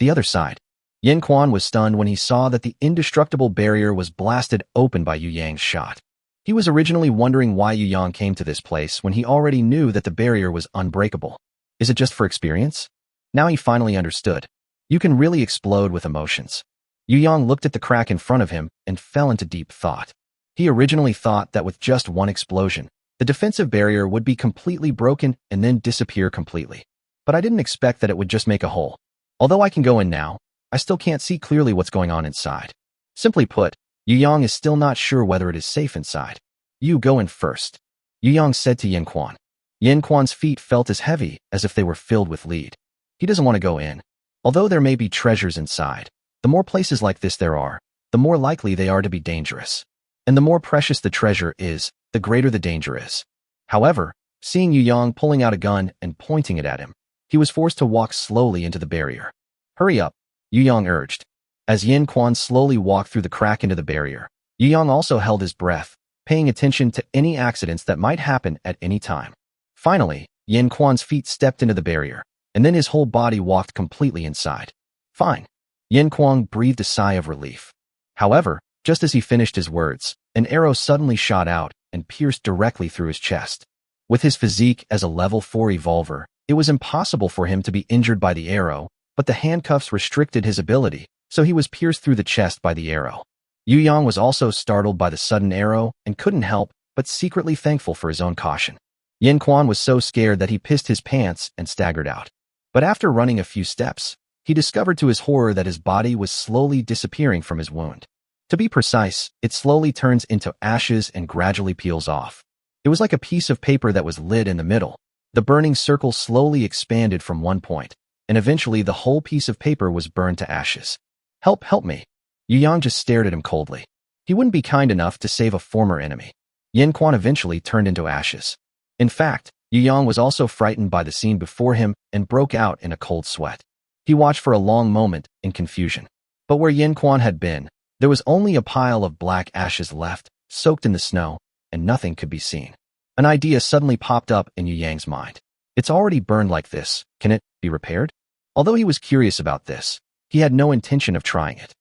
The other side. Yin Quan was stunned when he saw that the indestructible barrier was blasted open by Yu Yang's shot. He was originally wondering why Yu Yang came to this place when he already knew that the barrier was unbreakable. Is it just for experience? Now he finally understood. You can really explode with emotions. Yu Yang looked at the crack in front of him and fell into deep thought. He originally thought that with just one explosion, the defensive barrier would be completely broken and then disappear completely. But I didn't expect that it would just make a hole. Although I can go in now, I still can't see clearly what's going on inside. Simply put, Yu Yang is still not sure whether it is safe inside. You go in first, Yu Yang said to Yin Quan. Yin Quan's feet felt as heavy as if they were filled with lead. He doesn't want to go in. Although there may be treasures inside, the more places like this there are, the more likely they are to be dangerous. And the more precious the treasure is, the greater the danger is. However, seeing Yu Yang pulling out a gun and pointing it at him, he was forced to walk slowly into the barrier. Hurry up, Yu Yang urged. As Yin Quan slowly walked through the crack into the barrier, Yu Yang also held his breath, paying attention to any accidents that might happen at any time. Finally, Yin Quan's feet stepped into the barrier, and then his whole body walked completely inside. Fine. Yin Quan breathed a sigh of relief. However, just as he finished his words, an arrow suddenly shot out and pierced directly through his chest. With his physique as a level 4 evolver, it was impossible for him to be injured by the arrow, but the handcuffs restricted his ability, so he was pierced through the chest by the arrow. Yu Yang was also startled by the sudden arrow and couldn't help but secretly thankful for his own caution. Yin Quan was so scared that he pissed his pants and staggered out. But after running a few steps, he discovered to his horror that his body was slowly disappearing from his wound. To be precise, it slowly turns into ashes and gradually peels off. It was like a piece of paper that was lit in the middle. The burning circle slowly expanded from one point, and eventually the whole piece of paper was burned to ashes. Help me. Yu Yang just stared at him coldly. He wouldn't be kind enough to save a former enemy. Yin Quan eventually turned into ashes. In fact, Yu Yang was also frightened by the scene before him and broke out in a cold sweat. He watched for a long moment in confusion. But where Yin Quan had been, there was only a pile of black ashes left, soaked in the snow, and nothing could be seen. An idea suddenly popped up in Yu Yang's mind. It's already burned like this. Can it be repaired? Although he was curious about this, he had no intention of trying it.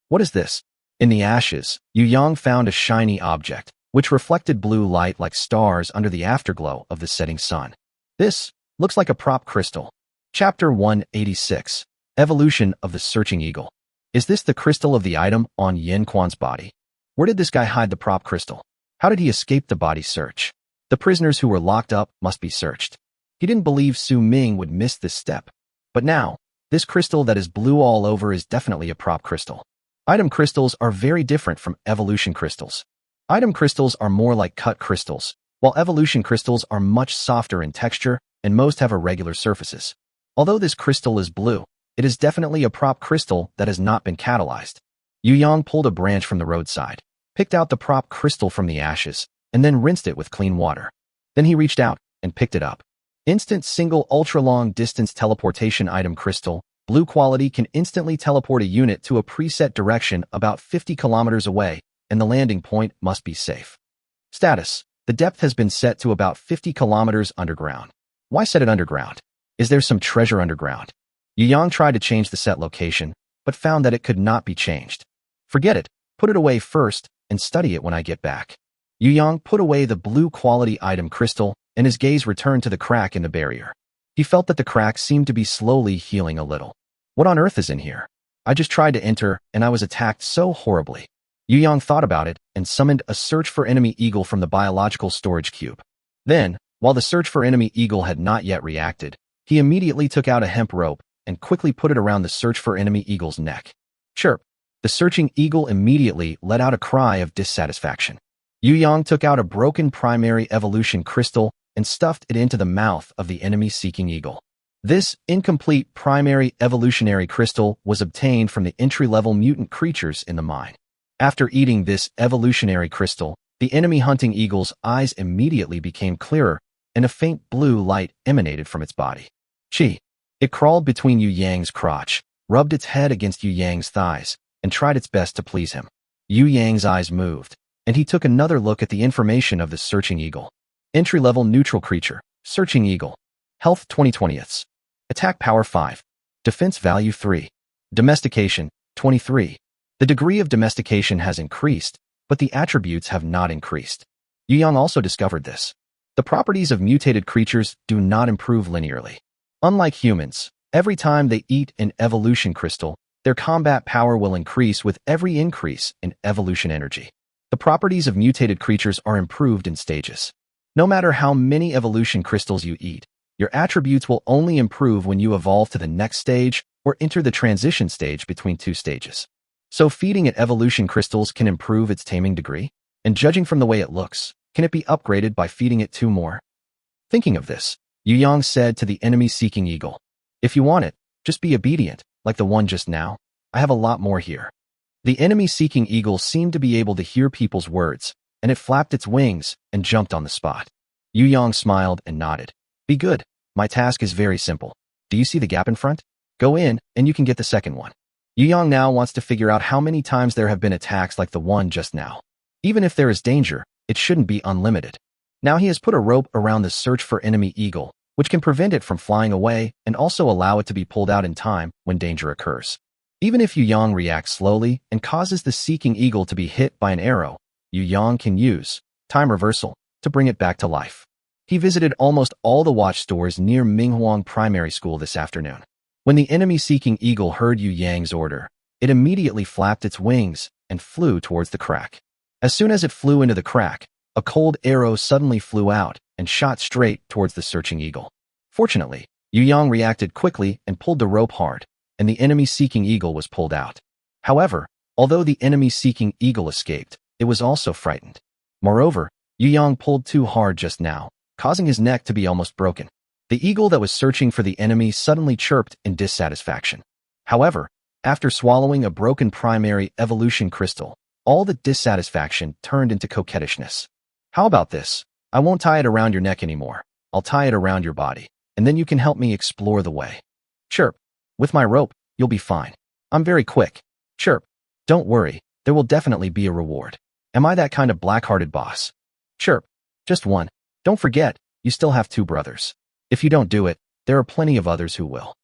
What is this? In the ashes, Yu Yang found a shiny object, which reflected blue light like stars under the afterglow of the setting sun. This looks like a prop crystal. Chapter 186, Evolution of the Searching Eagle. Is this the crystal of the item on Yin Quan's body? Where did this guy hide the prop crystal? How did he escape the body search? The prisoners who were locked up must be searched. He didn't believe Su Ming would miss this step. But now, this crystal that is blue all over is definitely a prop crystal. Item crystals are very different from evolution crystals. Item crystals are more like cut crystals, while evolution crystals are much softer in texture and most have irregular surfaces. Although this crystal is blue, it is definitely a prop crystal that has not been catalyzed. Yu Yang pulled a branch from the roadside, picked out the prop crystal from the ashes, and then rinsed it with clean water. Then he reached out and picked it up. Instant single ultra-long distance teleportation item crystal. Blue quality can instantly teleport a unit to a preset direction about 50 kilometers away, and the landing point must be safe. Status: the depth has been set to about 50 kilometers underground. Why set it underground? Is there some treasure underground? Yu Yang tried to change the set location, but found that it could not be changed. Forget it, put it away first, and study it when I get back. Yu Yang put away the blue quality item crystal, and his gaze returned to the crack in the barrier. He felt that the crack seemed to be slowly healing a little. What on earth is in here? I just tried to enter, and I was attacked so horribly. Yu Yang thought about it and summoned a search for enemy eagle from the biological storage cube. Then, while the search for enemy eagle had not yet reacted, he immediately took out a hemp rope and quickly put it around the search for enemy eagle's neck. Chirp! The searching eagle immediately let out a cry of dissatisfaction. Yu Yang took out a broken primary evolution crystal and stuffed it into the mouth of the enemy-seeking eagle. This incomplete primary evolutionary crystal was obtained from the entry-level mutant creatures in the mine. After eating this evolutionary crystal, the enemy-hunting eagle's eyes immediately became clearer, and a faint blue light emanated from its body. Chi! It crawled between Yu Yang's crotch, rubbed its head against Yu Yang's thighs, and tried its best to please him. Yu Yang's eyes moved, and he took another look at the information of the searching eagle. Entry-level neutral creature, searching eagle. Health 20/20ths. Attack power 5. Defense value 3. Domestication 23. The degree of domestication has increased, but the attributes have not increased. Yu Yang also discovered this. The properties of mutated creatures do not improve linearly. Unlike humans, every time they eat an evolution crystal, their combat power will increase with every increase in evolution energy. The properties of mutated creatures are improved in stages. No matter how many evolution crystals you eat, your attributes will only improve when you evolve to the next stage or enter the transition stage between two stages. So feeding it evolution crystals can improve its taming degree, and judging from the way it looks, can it be upgraded by feeding it 2 more? Thinking of this, Yu Yang said to the enemy-seeking eagle, "If you want it, just be obedient, like the one just now. I have a lot more here." The enemy-seeking eagle seemed to be able to hear people's words, and it flapped its wings and jumped on the spot. Yu Yang smiled and nodded. "Be good. My task is very simple. Do you see the gap in front? Go in, and you can get the second one." Yu Yang now wants to figure out how many times there have been attacks like the one just now. Even if there is danger, it shouldn't be unlimited. Now he has put a rope around the search for enemy eagle, which can prevent it from flying away and also allow it to be pulled out in time when danger occurs. Even if Yu Yang reacts slowly and causes the seeking eagle to be hit by an arrow, Yu Yang can use time reversal to bring it back to life. He visited almost all the watch stores near Minghuang Primary School this afternoon. When the enemy-seeking eagle heard Yu Yang's order, it immediately flapped its wings and flew towards the crack. As soon as it flew into the crack, a cold arrow suddenly flew out and shot straight towards the searching eagle. Fortunately, Yu Yang reacted quickly and pulled the rope hard, and the enemy-seeking eagle was pulled out. However, although the enemy-seeking eagle escaped, it was also frightened. Moreover, Yu Yang pulled too hard just now, causing his neck to be almost broken. The eagle that was searching for the enemy suddenly chirped in dissatisfaction. However, after swallowing a broken primary evolution crystal, all the dissatisfaction turned into coquettishness. "How about this? I won't tie it around your neck anymore. I'll tie it around your body, and then you can help me explore the way." "Chirp. With my rope, you'll be fine. I'm very quick." "Chirp. Don't worry, there will definitely be a reward. Am I that kind of black-hearted boss?" "Chirp. Just one. Don't forget, you still have 2 brothers. If you don't do it, there are plenty of others who will."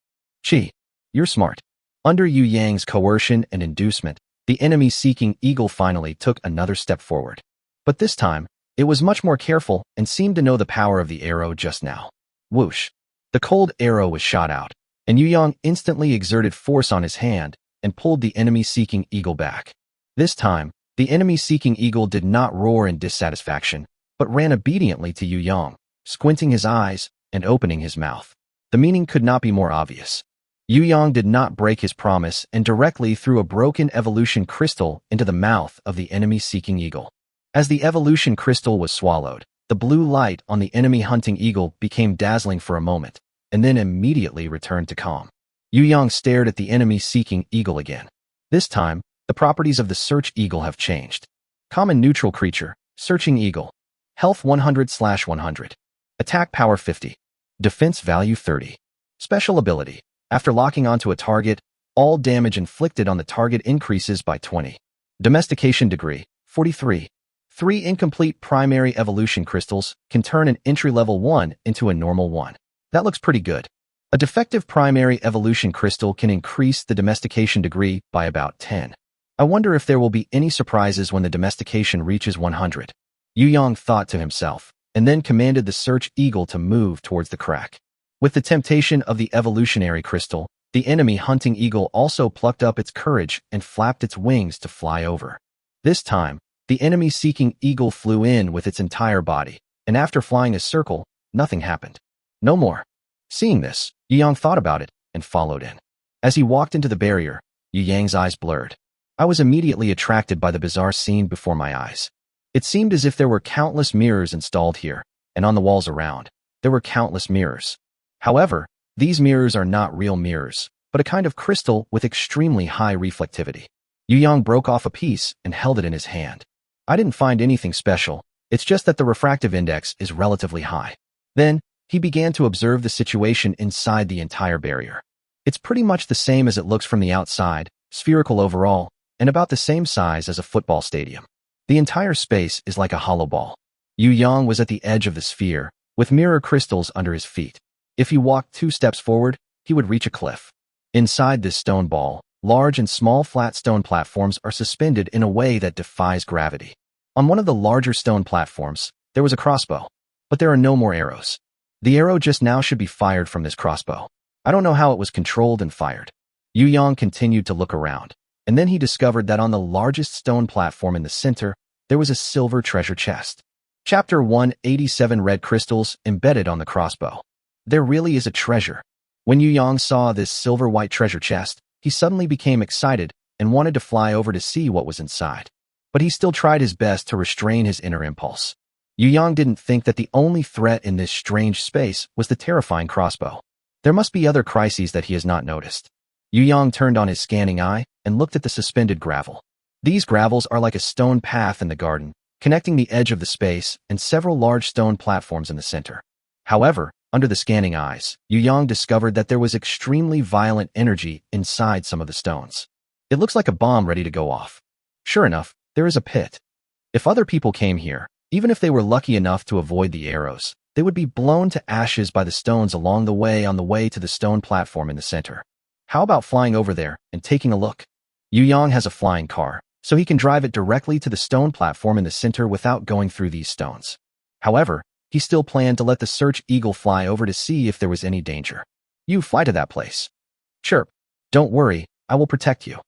"Chi, you're smart." Under Yu Yang's coercion and inducement, the enemy-seeking eagle finally took another step forward. But this time, it was much more careful and seemed to know the power of the arrow just now. Whoosh! The cold arrow was shot out, and Yu Yang instantly exerted force on his hand and pulled the enemy-seeking eagle back. This time, the enemy-seeking eagle did not roar in dissatisfaction, but ran obediently to Yu Yang, squinting his eyes and opening his mouth. The meaning could not be more obvious. Yu Yang did not break his promise and directly threw a broken evolution crystal into the mouth of the enemy-seeking eagle. As the evolution crystal was swallowed, the blue light on the enemy-hunting eagle became dazzling for a moment, and then immediately returned to calm. Yu Yang stared at the enemy-seeking eagle again. This time, the properties of the search eagle have changed. Common neutral creature, searching eagle. Health 100/100. Attack power 50. Defense value 30. Special ability. After locking onto a target, all damage inflicted on the target increases by 20. Domestication degree, 43. 3 incomplete primary evolution crystals can turn an entry-level 1 into a normal 1. That looks pretty good. A defective primary evolution crystal can increase the domestication degree by about 10. I wonder if there will be any surprises when the domestication reaches 100. Yu Yang thought to himself, and then commanded the search eagle to move towards the crack. With the temptation of the evolutionary crystal, the enemy hunting eagle also plucked up its courage and flapped its wings to fly over. This time, the enemy-seeking eagle flew in with its entire body, and after flying a circle, nothing happened. No more. Seeing this, Yu Yang thought about it and followed in. As he walked into the barrier, Yu Yang's eyes blurred. I was immediately attracted by the bizarre scene before my eyes. It seemed as if there were countless mirrors installed here, and on the walls around, there were countless mirrors. However, these mirrors are not real mirrors, but a kind of crystal with extremely high reflectivity. Yu Yang broke off a piece and held it in his hand. I didn't find anything special, it's just that the refractive index is relatively high. Then, he began to observe the situation inside the entire barrier. It's pretty much the same as it looks from the outside, spherical overall, and about the same size as a football stadium. The entire space is like a hollow ball. Yu Yang was at the edge of the sphere, with mirror crystals under his feet. If he walked 2 steps forward, he would reach a cliff. Inside this stone ball, large and small flat stone platforms are suspended in a way that defies gravity. On one of the larger stone platforms, there was a crossbow, but there are no more arrows. The arrow just now should be fired from this crossbow. I don't know how it was controlled and fired. Yu Yang continued to look around, and then he discovered that on the largest stone platform in the center, there was a silver treasure chest. Chapter 187 Red crystals embedded on the crossbow. There really is a treasure. When Yu Yang saw this silver-white treasure chest, he suddenly became excited and wanted to fly over to see what was inside. But he still tried his best to restrain his inner impulse. Yu Yang didn't think that the only threat in this strange space was the terrifying crossbow. There must be other crises that he has not noticed. Yu Yang turned on his scanning eye and looked at the suspended gravel. These gravels are like a stone path in the garden, connecting the edge of the space and several large stone platforms in the center. However, under the scanning eyes, Yu Yang discovered that there was extremely violent energy inside some of the stones. It looks like a bomb ready to go off. Sure enough, there is a pit. If other people came here, even if they were lucky enough to avoid the arrows, they would be blown to ashes by the stones along the way on the way to the stone platform in the center. How about flying over there and taking a look? Yu Yang has a flying car, so he can drive it directly to the stone platform in the center without going through these stones. However, he still planned to let the search eagle fly over to see if there was any danger. You fly to that place. Chirp. Don't worry, I will protect you.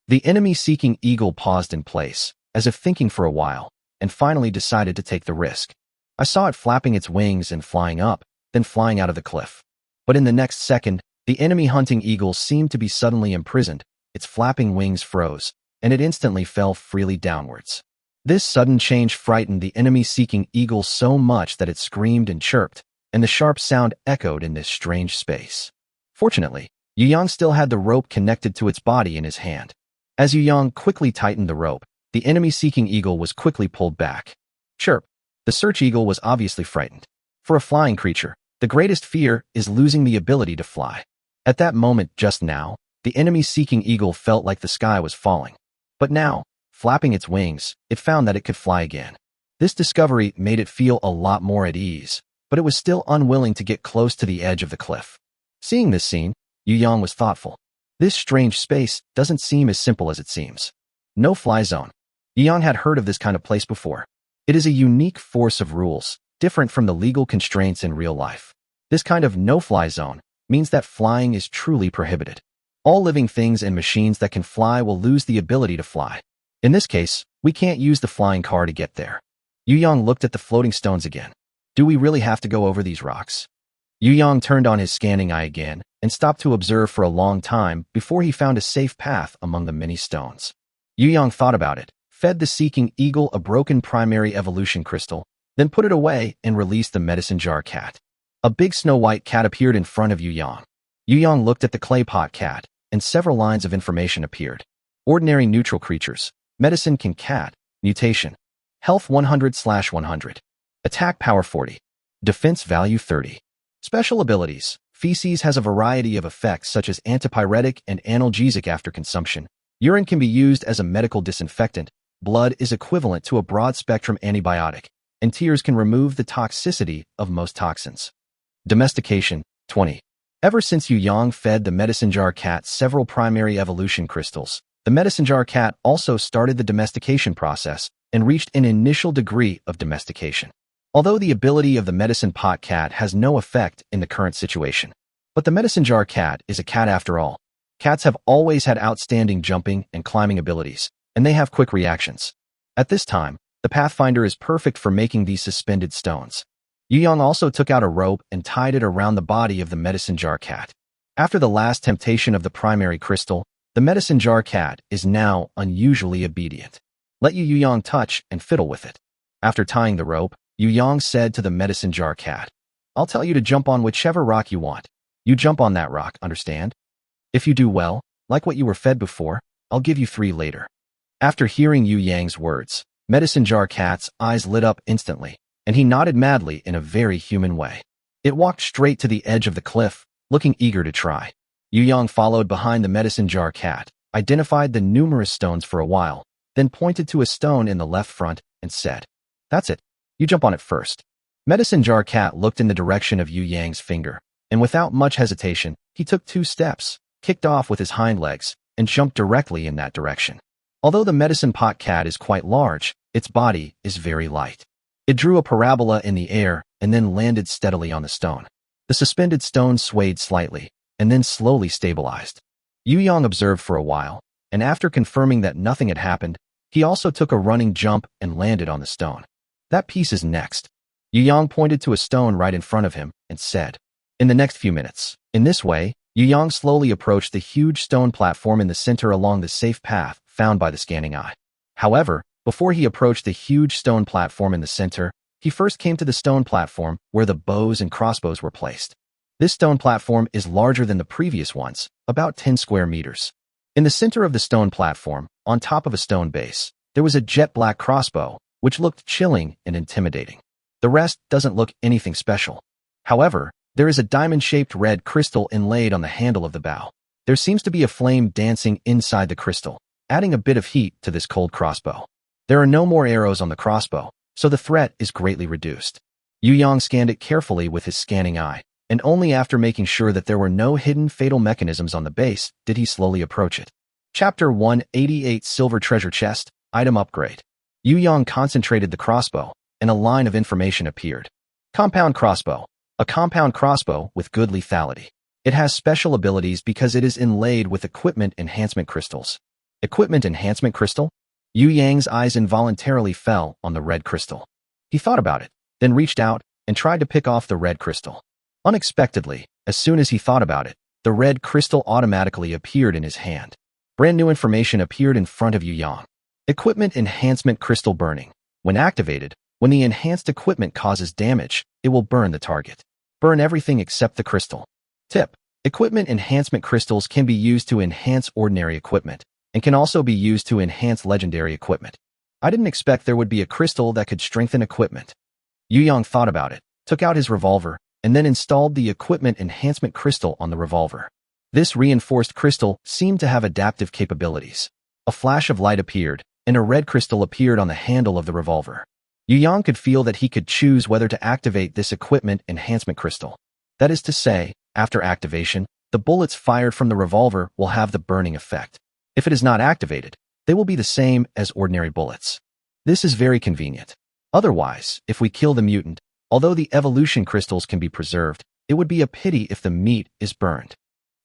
The enemy-seeking eagle paused in place, as if thinking for a while, and finally decided to take the risk. I saw it flapping its wings and flying up, then flying out of the cliff. But in the next second, the enemy-hunting eagle seemed to be suddenly imprisoned, its flapping wings froze, and it instantly fell freely downwards. This sudden change frightened the enemy-seeking eagle so much that it screamed and chirped, and the sharp sound echoed in this strange space. Fortunately, Yu Yang still had the rope connected to its body in his hand. As Yu Yang quickly tightened the rope, the enemy-seeking eagle was quickly pulled back. Chirp. The search eagle was obviously frightened. For a flying creature, the greatest fear is losing the ability to fly. At that moment just now, the enemy-seeking eagle felt like the sky was falling. But now, flapping its wings, it found that it could fly again. This discovery made it feel a lot more at ease, but it was still unwilling to get close to the edge of the cliff. Seeing this scene, Yu Yang was thoughtful. This strange space doesn't seem as simple as it seems. No-fly zone. Yu Yang had heard of this kind of place before. It is a unique force of rules, different from the legal constraints in real life. This kind of no-fly zone means that flying is truly prohibited. All living things and machines that can fly will lose the ability to fly. In this case, we can't use the flying car to get there. Yu Yang looked at the floating stones again. Do we really have to go over these rocks? Yu Yang turned on his scanning eye again and stopped to observe for a long time before he found a safe path among the many stones. Yu Yang thought about it, fed the seeking eagle a broken primary evolution crystal, then put it away and released the medicine jar cat. A big snow-white cat appeared in front of Yu Yang. Yu Yang looked at the clay pot cat, and several lines of information appeared. Ordinary neutral creatures. Medicine can cat. Mutation. Health 100/100. Attack power 40. Defense value 30. Special abilities. Feces has a variety of effects such as antipyretic and analgesic after consumption. Urine can be used as a medical disinfectant. Blood is equivalent to a broad-spectrum antibiotic, and tears can remove the toxicity of most toxins. Domestication. 20. Ever since Yu Yang fed the medicine jar cat several primary evolution crystals, the medicine jar cat also started the domestication process and reached an initial degree of domestication. Although the ability of the medicine pot cat has no effect in the current situation. But the medicine jar cat is a cat after all. Cats have always had outstanding jumping and climbing abilities, and they have quick reactions. At this time, the Pathfinder is perfect for making these suspended stones. Yu Yang also took out a rope and tied it around the body of the medicine jar cat. After the last temptation of the primary crystal, the medicine jar cat is now unusually obedient. Let Yu Yang touch and fiddle with it. After tying the rope, Yu Yang said to the medicine jar cat, "I'll tell you to jump on whichever rock you want. You jump on that rock, understand? If you do well, like what you were fed before, I'll give you 3 later." After hearing Yu Yang's words, medicine jar cat's eyes lit up instantly, and he nodded madly in a very human way. It walked straight to the edge of the cliff, looking eager to try. Yu Yang followed behind the medicine jar cat, identified the numerous stones for a while, then pointed to a stone in the left front and said, "That's it. You jump on it first." Medicine jar cat looked in the direction of Yu Yang's finger, and without much hesitation, he took 2 steps, kicked off with his hind legs, and jumped directly in that direction. Although the medicine pot cat is quite large, its body is very light. It drew a parabola in the air and then landed steadily on the stone. The suspended stone swayed slightly and then slowly stabilized. Yu Yang observed for a while, and after confirming that nothing had happened, he also took a running jump and landed on the stone. "That piece is next." Yu Yang pointed to a stone right in front of him and said, "In the next few minutes." In this way, Yu Yang slowly approached the huge stone platform in the center along the safe path found by the scanning eye. However, before he approached the huge stone platform in the center, he first came to the stone platform where the bows and crossbows were placed. This stone platform is larger than the previous ones, about 10 square meters. In the center of the stone platform, on top of a stone base, there was a jet black crossbow, which looked chilling and intimidating. The rest doesn't look anything special. However, there is a diamond-shaped red crystal inlaid on the handle of the bow. There seems to be a flame dancing inside the crystal, adding a bit of heat to this cold crossbow. There are no more arrows on the crossbow, so the threat is greatly reduced. Yu Yang scanned it carefully with his scanning eye, and only after making sure that there were no hidden fatal mechanisms on the base did he slowly approach it. Chapter 188 Silver Treasure Chest, Item Upgrade. Yu Yang concentrated the crossbow, and a line of information appeared. Compound crossbow. A compound crossbow with good lethality. It has special abilities because it is inlaid with equipment enhancement crystals. Equipment enhancement crystal? Yu Yang's eyes involuntarily fell on the red crystal. He thought about it, then reached out and tried to pick off the red crystal. Unexpectedly, as soon as he thought about it, the red crystal automatically appeared in his hand. Brand new information appeared in front of Yu Yang. Equipment enhancement crystal burning. When activated, when the enhanced equipment causes damage, it will burn the target. Burn everything except the crystal. Tip: equipment enhancement crystals can be used to enhance ordinary equipment, and can also be used to enhance legendary equipment. I didn't expect there would be a crystal that could strengthen equipment. Yu Yang thought about it, took out his revolver, and then installed the equipment enhancement crystal on the revolver. This reinforced crystal seemed to have adaptive capabilities. A flash of light appeared, and a red crystal appeared on the handle of the revolver. Yu Yang could feel that he could choose whether to activate this equipment enhancement crystal. That is to say, after activation, the bullets fired from the revolver will have the burning effect. If it is not activated, they will be the same as ordinary bullets. This is very convenient. Otherwise, if we kill the mutant, although the evolution crystals can be preserved, it would be a pity if the meat is burned.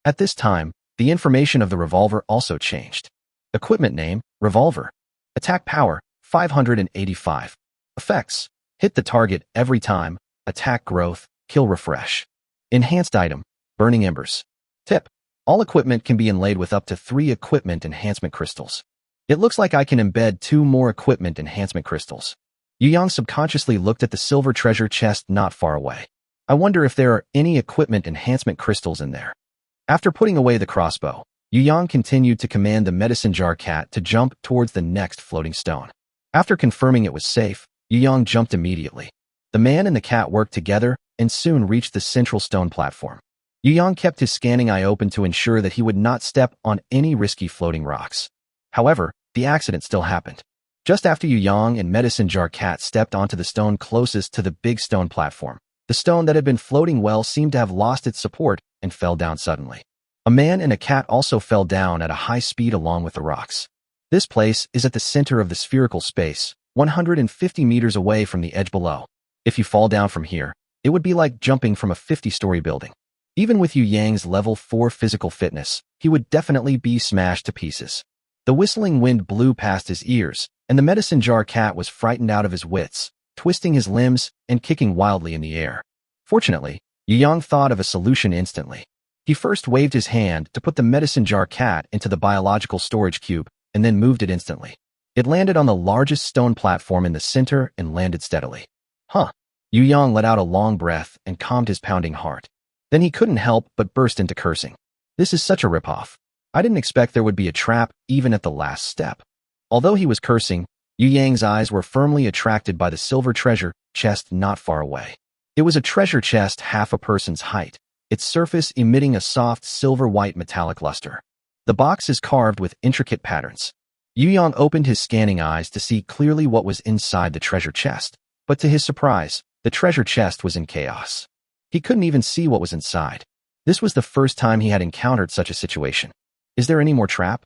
At this time, the information of the revolver also changed. Equipment name, revolver. Attack power, 585. Effects: hit the target every time, attack growth, kill refresh. Enhanced item, burning embers. Tip: all equipment can be inlaid with up to 3 equipment enhancement crystals. It looks like I can embed 2 more equipment enhancement crystals. Yu Yang subconsciously looked at the silver treasure chest not far away. I wonder if there are any equipment enhancement crystals in there. After putting away the crossbow, Yu Yang continued to command the medicine jar cat to jump towards the next floating stone. After confirming it was safe, Yu Yang jumped immediately. The man and the cat worked together and soon reached the central stone platform. Yu Yang kept his scanning eye open to ensure that he would not step on any risky floating rocks. However, the accident still happened. Just after Yu Yang and medicine jar cat stepped onto the stone closest to the big stone platform, The stone that had been floating well seemed to have lost its support and fell down suddenly. A man and a cat also fell down at a high speed along with the rocks. This place is at the center of the spherical space, 150 meters away from the edge below. If you fall down from here, it would be like jumping from a 50-story building. Even with Yu Yang's level 4 physical fitness, he would definitely be smashed to pieces. The whistling wind blew past his ears, and the medicine jar cat was frightened out of his wits, twisting his limbs and kicking wildly in the air. Fortunately, Yu Yang thought of a solution instantly. He first waved his hand to put the medicine jar cat into the biological storage cube and then moved it instantly. It landed on the largest stone platform in the center and landed steadily. Huh. Yu Yang let out a long breath and calmed his pounding heart. Then he couldn't help but burst into cursing. This is such a ripoff. I didn't expect there would be a trap even at the last step. Although he was cursing, Yu Yang's eyes were firmly attracted by the silver treasure chest not far away. It was a treasure chest half a person's height, its surface emitting a soft silver-white metallic luster. The box is carved with intricate patterns. Yu Yang opened his scanning eyes to see clearly what was inside the treasure chest, but to his surprise, the treasure chest was in chaos. He couldn't even see what was inside. This was the first time he had encountered such a situation. Is there any more trap?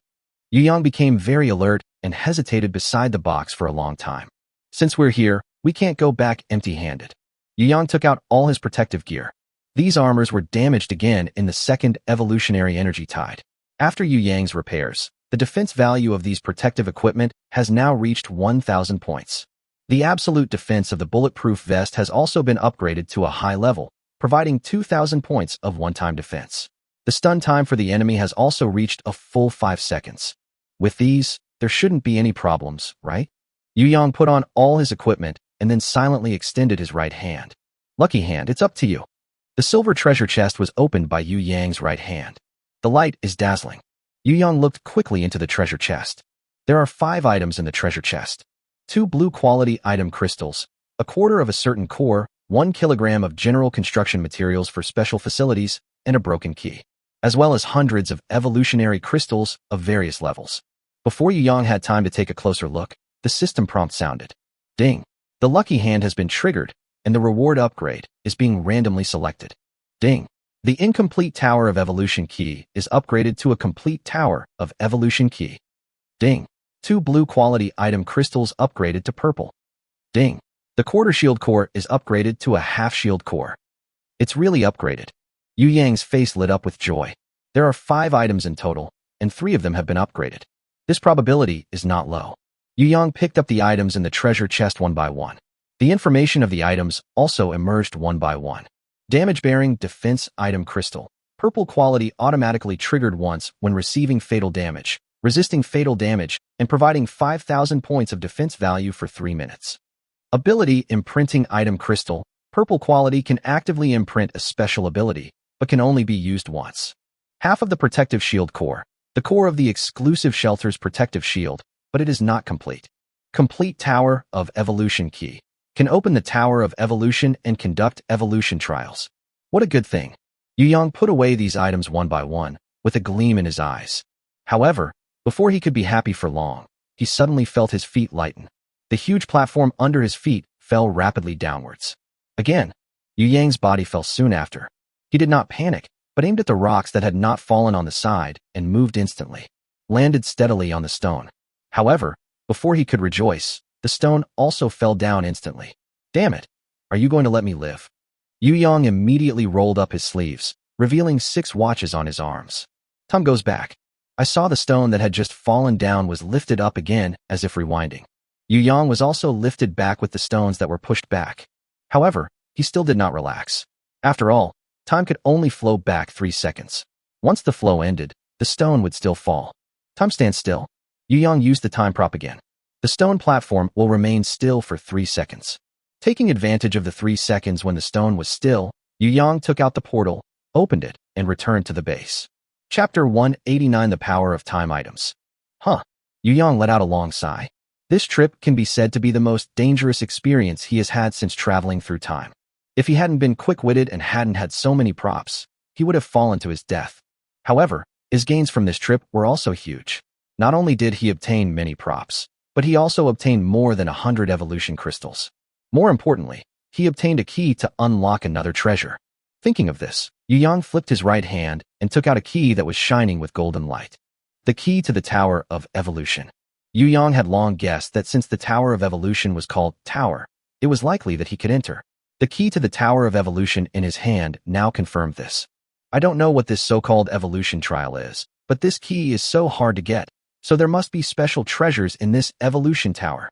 Yu Yang became very alert and hesitated beside the box for a long time. Since we're here, we can't go back empty-handed. Yu Yang took out all his protective gear. These armors were damaged again in the second evolutionary energy tide. After Yu Yang's repairs, the defense value of these protective equipment has now reached 1,000 points. The absolute defense of the bulletproof vest has also been upgraded to a high level, providing 2,000 points of one-time defense. The stun time for the enemy has also reached a full 5 seconds. With these, there shouldn't be any problems, right? Yu Yang put on all his equipment and then silently extended his right hand. Lucky hand, it's up to you. The silver treasure chest was opened by Yu Yang's right hand. The light is dazzling. Yu Yang looked quickly into the treasure chest. There are 5 items in the treasure chest. 2 blue-quality item crystals, a quarter of a certain core, 1 kilogram of general construction materials for special facilities, and a broken key, as well as hundreds of evolutionary crystals of various levels. Before Yu Yang had time to take a closer look, the system prompt sounded. Ding. The lucky hand has been triggered, and the reward upgrade is being randomly selected. Ding. The incomplete Tower of Evolution key is upgraded to a complete Tower of Evolution key. Ding. 2 blue-quality item crystals upgraded to purple. Ding. The quarter shield core is upgraded to a half shield core. It's really upgraded. Yu Yang's face lit up with joy. There are 5 items in total, and 3 of them have been upgraded. This probability is not low. Yu Yang picked up the items in the treasure chest one by one. The information of the items also emerged one by one. Damage-bearing defense item crystal. Purple quality automatically triggered once when receiving fatal damage, resisting fatal damage, and providing 5,000 points of defense value for 3 minutes. Ability imprinting item crystal. Purple quality can actively imprint a special ability, but can only be used once. Half of the protective shield core. The core of the exclusive shelter's protective shield, but it is not complete. Complete Tower of Evolution key. Can open the Tower of Evolution and conduct evolution trials. What a good thing. Yu Yang put away these items one by one, with a gleam in his eyes. However, before he could be happy for long, he suddenly felt his feet lighten. The huge platform under his feet fell rapidly downwards. Again, Yu Yang's body fell soon after. He did not panic, but aimed at the rocks that had not fallen on the side and moved instantly. Landed steadily on the stone. However, before he could rejoice, the stone also fell down instantly. Damn it! Are you going to let me live? Yu Yang immediately rolled up his sleeves, revealing 6 watches on his arms. Time goes back. I saw the stone that had just fallen down was lifted up again as if rewinding. Yu Yang was also lifted back with the stones that were pushed back. However, he still did not relax. After all, time could only flow back 3 seconds. Once the flow ended, the stone would still fall. Time stands still. Yu Yang used the time prop again. The stone platform will remain still for 3 seconds. Taking advantage of the 3 seconds when the stone was still, Yu Yang took out the portal, opened it, and returned to the base. Chapter 189 The Power of Time Items. Huh. Yu Yang let out a long sigh. This trip can be said to be the most dangerous experience he has had since traveling through time. If he hadn't been quick-witted and hadn't had so many props, he would have fallen to his death. However, his gains from this trip were also huge. Not only did he obtain many props, but he also obtained more than 100 evolution crystals. More importantly, he obtained a key to unlock another treasure. Thinking of this, Yu Yang flipped his right hand and took out a key that was shining with golden light. The key to the Tower of Evolution. Yu Yang had long guessed that since the Tower of Evolution was called Tower, it was likely that he could enter. The key to the Tower of Evolution in his hand now confirmed this. I don't know what this so-called evolution trial is, but this key is so hard to get, so there must be special treasures in this evolution tower.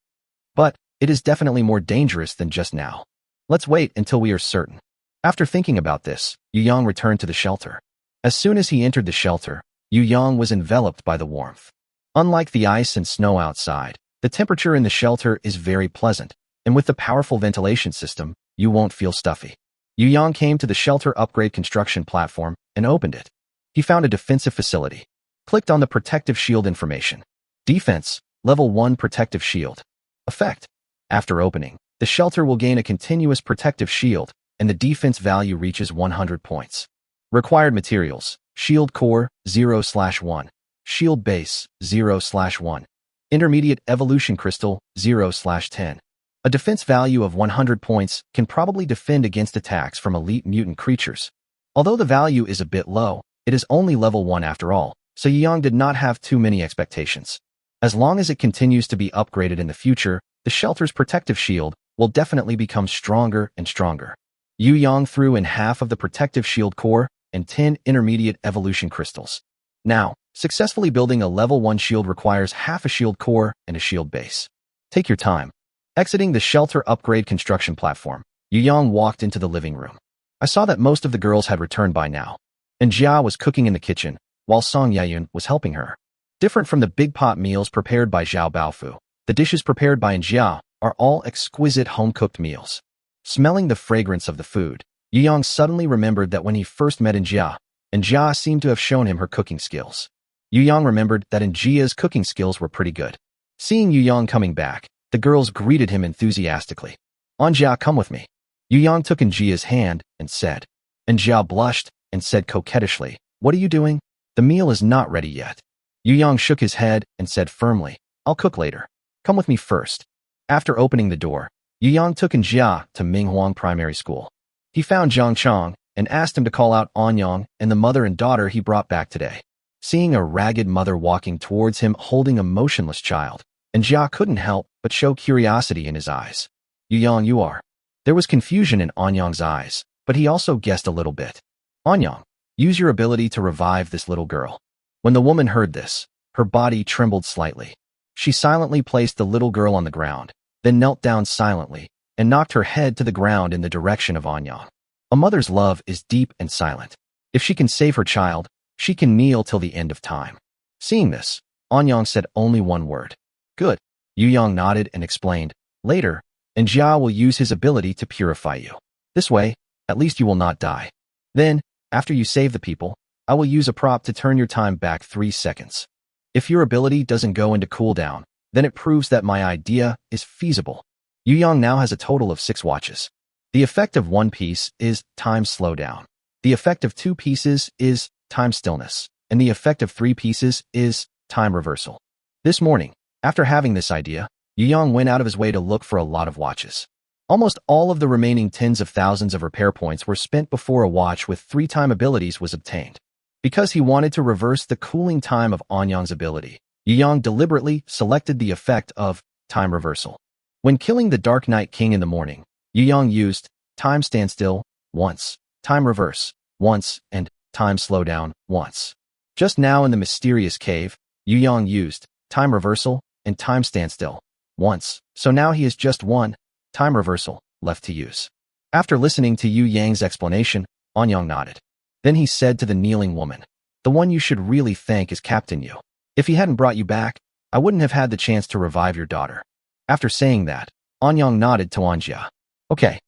But it is definitely more dangerous than just now. Let's wait until we are certain. After thinking about this, Yu Yang returned to the shelter. As soon as he entered the shelter, Yu Yang was enveloped by the warmth. Unlike the ice and snow outside, the temperature in the shelter is very pleasant, and with the powerful ventilation system, you won't feel stuffy. Yu Yang came to the shelter upgrade construction platform and opened it. He found a defensive facility. Clicked on the protective shield information. Defense, level 1 protective shield. Effect. After opening, the shelter will gain a continuous protective shield, and the defense value reaches 100 points. Required materials, shield core, 0/1. Shield base, 0/1. Intermediate evolution crystal, 0/10. A defense value of 100 points can probably defend against attacks from elite mutant creatures. Although the value is a bit low, it is only level 1 after all, so Yu Yang did not have too many expectations. As long as it continues to be upgraded in the future, the shelter's protective shield will definitely become stronger and stronger. Yu Yang threw in half of the protective shield core and 10 intermediate evolution crystals. Now, successfully building a level 1 shield requires half a shield core and a shield base. Take your time. Exiting the shelter upgrade construction platform, Yu Yang walked into the living room. I saw that most of the girls had returned by now, and Jia was cooking in the kitchen, while Song Yayun was helping her. Different from the big pot meals prepared by Zhao Baofu, the dishes prepared by Jia are all exquisite home-cooked meals. Smelling the fragrance of the food, Yu Yang suddenly remembered that when he first met Jia, and Jia seemed to have shown him her cooking skills. Yu Yang remembered that Jia's cooking skills were pretty good. Seeing Yu Yang coming back, the girls greeted him enthusiastically. Jia, come with me. Yu Yang took Jia's hand and said. Jia blushed and said coquettishly, what are you doing? The meal is not ready yet. Yu Yang shook his head and said firmly, I'll cook later. Come with me first. After opening the door, Yu Yang took Jia to Minghuang Primary School. He found Zhang Chang and asked him to call out Anyang and the mother and daughter he brought back today. Seeing a ragged mother walking towards him holding a motionless child, Jia couldn't help but show curiosity in his eyes. Yu Yang, you are. There was confusion in Anyang's eyes, but he also guessed a little bit. Anyang, use your ability to revive this little girl. When the woman heard this, her body trembled slightly. She silently placed the little girl on the ground, then knelt down silently and knocked her head to the ground in the direction of Anyang. A mother's love is deep and silent. If she can save her child, she can kneel till the end of time. Seeing this, Anyang said only one word. Good. Yu Yang nodded and explained, later, Jia will use his ability to purify you. This way, at least you will not die. Then, after you save the people, I will use a prop to turn your time back 3 seconds. If your ability doesn't go into cooldown, then it proves that my idea is feasible. Yu Yang now has a total of 6 watches. The effect of 1 piece is time slowdown. The effect of 2 pieces is time stillness, and the effect of 3 pieces is time reversal. This morning, after having this idea, Yu Yang went out of his way to look for a lot of watches. Almost all of the remaining tens of thousands of repair points were spent before a watch with 3-time abilities was obtained. Because he wanted to reverse the cooling time of Anyang's ability, Yu Yang deliberately selected the effect of time reversal. When killing the Dark Knight King in the morning, Yu Yang used time standstill once, time reverse once, and time slowdown once. Just now in the mysterious cave, Yu Yang used time reversal and time standstill once, so now he has just 1 time reversal left to use. After listening to Yu Yang's explanation, Anyang nodded. Then he said to the kneeling woman, the one you should really thank is Captain Yu. If he hadn't brought you back, I wouldn't have had the chance to revive your daughter. After saying that, Anyang nodded to Jia. Okay.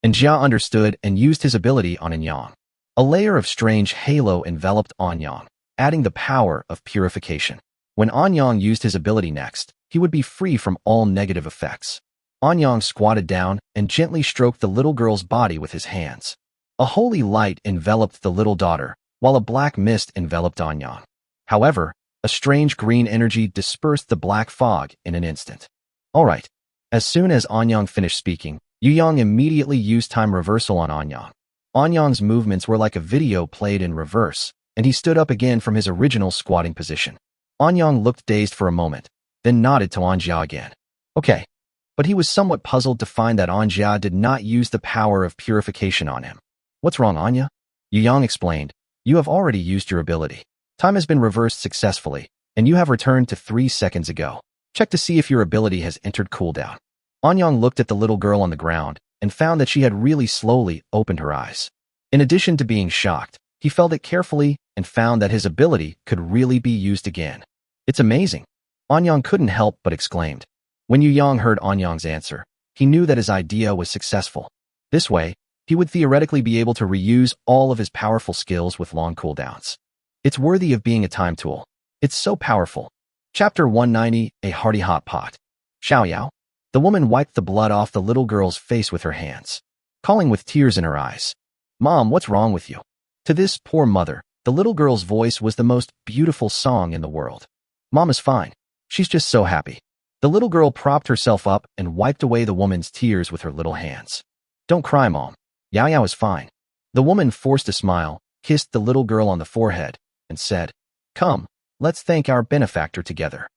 And Jia understood and used his ability on Anyang. A layer of strange halo enveloped Anyang, adding the power of purification. When Anyang used his ability next, he would be free from all negative effects. Anyang squatted down and gently stroked the little girl's body with his hands. A holy light enveloped the little daughter, while a black mist enveloped Anyang. However, a strange green energy dispersed the black fog in an instant. All right. As soon as Anyang finished speaking, Yu Yang immediately used time reversal on Anyang. Anyang's movements were like a video played in reverse, and he stood up again from his original squatting position. Anyang looked dazed for a moment, then nodded to Anjia again. Okay. But he was somewhat puzzled to find that Anjia did not use the power of purification on him. What's wrong, Anya? Yu Yang explained. You have already used your ability. Time has been reversed successfully, and you have returned to 3 seconds ago. Check to see if your ability has entered cooldown. Anyang looked at the little girl on the ground and found that she had really slowly opened her eyes. In addition to being shocked, he felt it carefully and found that his ability could really be used again. It's amazing. Anyang couldn't help but exclaimed. When Yu Yang heard Anyang's answer, he knew that his idea was successful. This way, he would theoretically be able to reuse all of his powerful skills with long cooldowns. It's worthy of being a time tool. It's so powerful. Chapter 190, A Hearty Hot Pot. Xiaoyao. The woman wiped the blood off the little girl's face with her hands, calling with tears in her eyes. Mom, what's wrong with you? To this poor mother, the little girl's voice was the most beautiful song in the world. Mom is fine. She's just so happy. The little girl propped herself up and wiped away the woman's tears with her little hands. Don't cry, Mom. Yao Yao is fine. The woman forced a smile, kissed the little girl on the forehead, and said, Come, let's thank our benefactor together.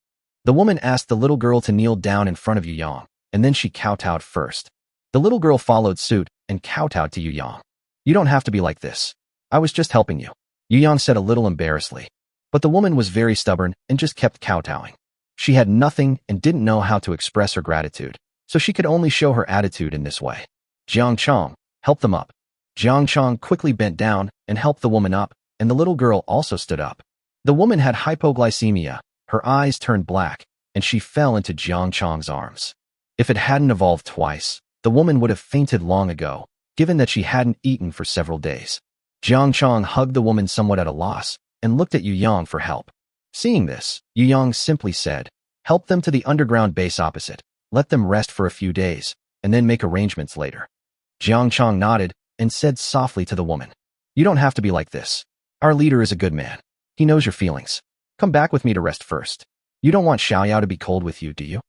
The woman asked the little girl to kneel down in front of Yu Yang, and then she kowtowed first. The little girl followed suit and kowtowed to Yu Yang. You don't have to be like this. I was just helping you, Yu Yang said a little embarrassedly. But the woman was very stubborn and just kept kowtowing. She had nothing and didn't know how to express her gratitude, so she could only show her attitude in this way. Jiang Chong, help them up. Jiang Chong quickly bent down and helped the woman up, and the little girl also stood up. The woman had hypoglycemia, her eyes turned black, and she fell into Jiang Chong's arms. If it hadn't evolved twice, the woman would have fainted long ago, given that she hadn't eaten for several days. Jiang Chong hugged the woman somewhat at a loss, and looked at Yu Yang for help. Seeing this, Yu Yang simply said, Help them to the underground base opposite, let them rest for a few days, and then make arrangements later. Jiang Chong nodded and said softly to the woman, You don't have to be like this. Our leader is a good man. He knows your feelings. Come back with me to rest first. You don't want Xiaoyao to be cold with you, do you?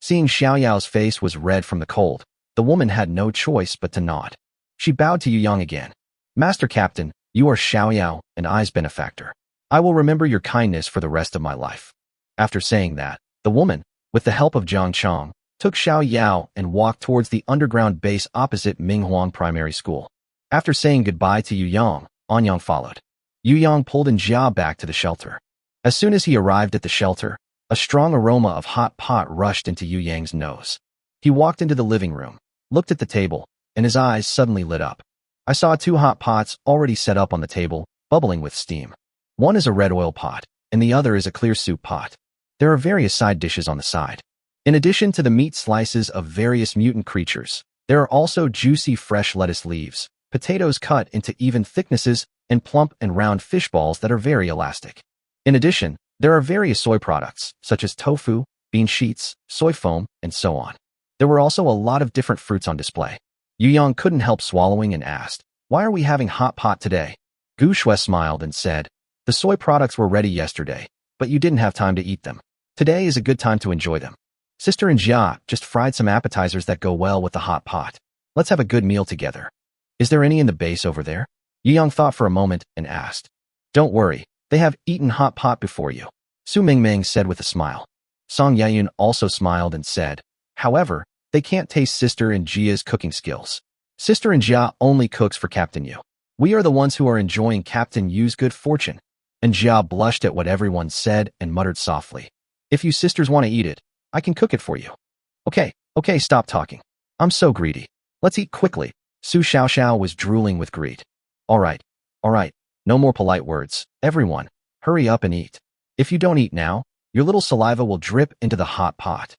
Seeing Xiaoyao's face was red from the cold, the woman had no choice but to nod. She bowed to Yu Yang again. Master Captain, you are Xiaoyao and I's benefactor. I will remember your kindness for the rest of my life. After saying that, the woman, with the help of Jiang Chong, took Xiaoyao and walked towards the underground base opposite Minghuang Primary School. After saying goodbye to Yu Yang, Anyang followed. Yu Yang pulled Anjia back to the shelter. As soon as he arrived at the shelter, a strong aroma of hot pot rushed into Yu Yang's nose. He walked into the living room, looked at the table, and his eyes suddenly lit up. I saw 2 hot pots already set up on the table, bubbling with steam. One is a red oil pot, and the other is a clear soup pot. There are various side dishes on the side. In addition to the meat slices of various mutant creatures, there are also juicy fresh lettuce leaves, potatoes cut into even thicknesses, and plump and round fish balls that are very elastic. In addition, there are various soy products, such as tofu, bean sheets, soy foam, and so on. There were also a lot of different fruits on display. Yu Yang couldn't help swallowing and asked, Why are we having hot pot today? Gu Shui smiled and said, The soy products were ready yesterday, but you didn't have time to eat them. Today is a good time to enjoy them. Sister and Jia just fried some appetizers that go well with the hot pot. Let's have a good meal together. Is there any in the base over there? Yu Yang thought for a moment and asked. Don't worry, they have eaten hot pot before you, Su Mingming said with a smile. Song Yayun also smiled and said, However, they can't taste Sister and Jia's cooking skills. Sister and Jia only cooks for Captain Yu. We are the ones who are enjoying Captain Yu's good fortune. And Jia blushed at what everyone said and muttered softly. If you sisters want to eat it, I can cook it for you. Okay, stop talking. I'm so greedy. Let's eat quickly. Su Xiaoxiao was drooling with greed. All right. No more polite words. Everyone, hurry up and eat. If you don't eat now, your little saliva will drip into the hot pot.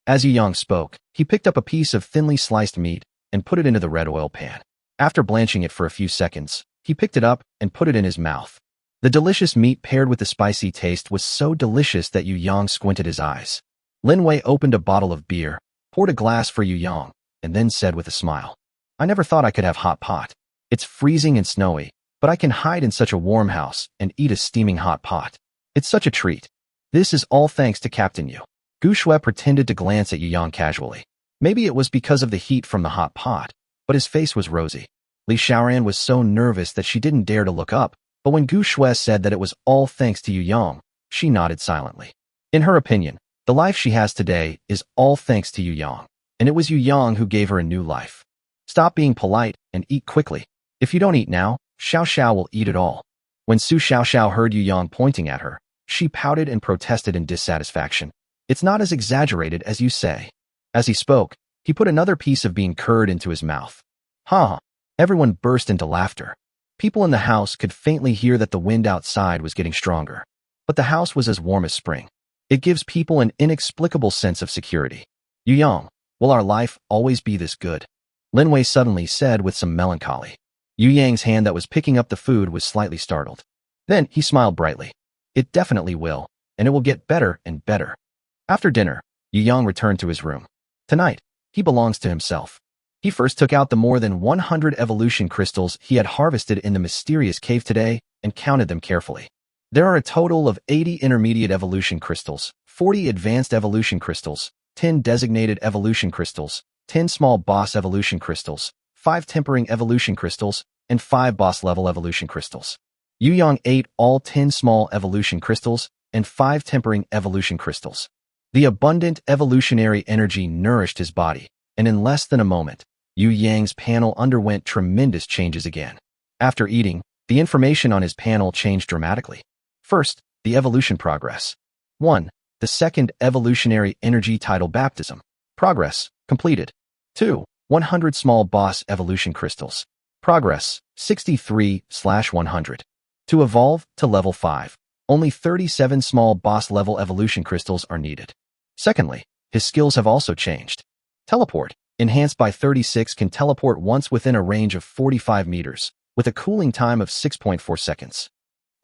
As Yu Yang spoke, he picked up a piece of thinly sliced meat and put it into the red oil pan. After blanching it for a few seconds, he picked it up and put it in his mouth. The delicious meat paired with the spicy taste was so delicious that Yu Yang squinted his eyes. Lin Wei opened a bottle of beer, poured a glass for Yu Yang, and then said with a smile, I never thought I could have hot pot. It's freezing and snowy, but I can hide in such a warm house and eat a steaming hot pot. It's such a treat. This is all thanks to Captain Yu. Gu Shui pretended to glance at Yu Yang casually. Maybe it was because of the heat from the hot pot, but his face was rosy. Li Xiaoran was so nervous that she didn't dare to look up, but when Gu Shui said that it was all thanks to Yu Yang, she nodded silently. In her opinion, the life she has today is all thanks to Yu Yang, and it was Yu Yang who gave her a new life. Stop being polite and eat quickly. If you don't eat now, Xiao Xiao will eat it all. When Su Xiao Xiao heard Yu Yang pointing at her, she pouted and protested in dissatisfaction. It's not as exaggerated as you say. As he spoke, he put another piece of bean curd into his mouth. Ha! Everyone burst into laughter. People in the house could faintly hear that the wind outside was getting stronger. But the house was as warm as spring. It gives people an inexplicable sense of security. Yu Yang, will our life always be this good? Lin Wei suddenly said with some melancholy. Yu Yang's hand that was picking up the food was slightly startled. Then he smiled brightly. It definitely will, and it will get better and better. After dinner, Yu Yang returned to his room. Tonight, he belongs to himself. He first took out the more than 100 evolution crystals he had harvested in the mysterious cave today and counted them carefully. There are a total of 80 intermediate evolution crystals, 40 advanced evolution crystals, 10 designated evolution crystals, 10 small boss evolution crystals, 5 tempering evolution crystals, and 5 boss level evolution crystals. Yu Yang ate all 10 small evolution crystals and 5 tempering evolution crystals. The abundant evolutionary energy nourished his body, and in less than a moment, Yu Yang's panel underwent tremendous changes again. After eating, the information on his panel changed dramatically. First, the evolution progress. 1. The second evolutionary energy title baptism. Progress, completed. 2. 100 small boss evolution crystals. Progress, 63/100. To evolve to level 5, only 37 small boss level evolution crystals are needed. Secondly, his skills have also changed. Teleport, enhanced by 36, can teleport once within a range of 45 meters, with a cooling time of 6.4 seconds.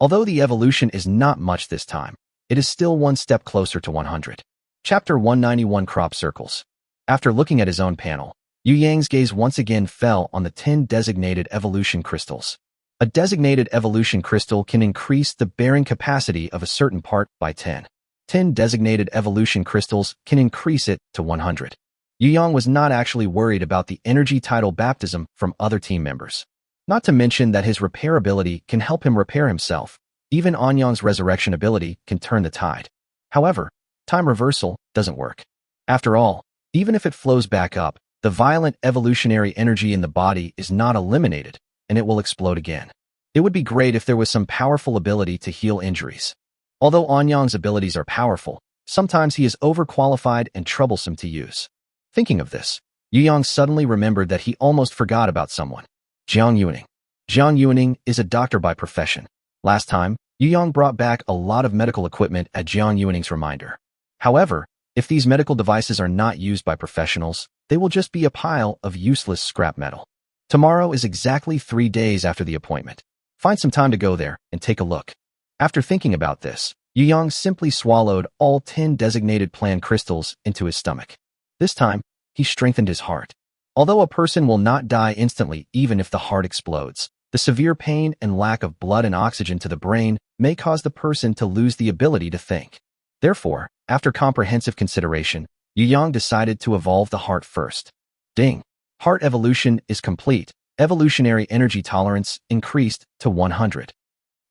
Although the evolution is not much this time, it is still one step closer to 100. Chapter 191 Crop Circles. After looking at his own panel, Yu Yang's gaze once again fell on the 10 designated evolution crystals. A designated evolution crystal can increase the bearing capacity of a certain part by 10. 10 designated evolution crystals can increase it to 100. Yu Yang was not actually worried about the energy title baptism from other team members. Not to mention that his repair ability can help him repair himself. Even Anyang's resurrection ability can turn the tide. However, time reversal doesn't work. After all, even if it flows back up, the violent evolutionary energy in the body is not eliminated, and it will explode again. It would be great if there was some powerful ability to heal injuries. Although Anyang's abilities are powerful, sometimes he is overqualified and troublesome to use. Thinking of this, Yu Yang suddenly remembered that he almost forgot about someone. Jiang Yuaning. Jiang Yuaning is a doctor by profession. Last time, Yu Yang brought back a lot of medical equipment at Jiang Yuaning's reminder. However, if these medical devices are not used by professionals, they will just be a pile of useless scrap metal. Tomorrow is exactly 3 days after the appointment. Find some time to go there and take a look. After thinking about this, Yu Yang simply swallowed all 10 designated plan crystals into his stomach. This time, he strengthened his heart. Although a person will not die instantly even if the heart explodes, the severe pain and lack of blood and oxygen to the brain may cause the person to lose the ability to think. Therefore, after comprehensive consideration, Yu Yang decided to evolve the heart first. Ding! Heart evolution is complete. Evolutionary energy tolerance increased to 100.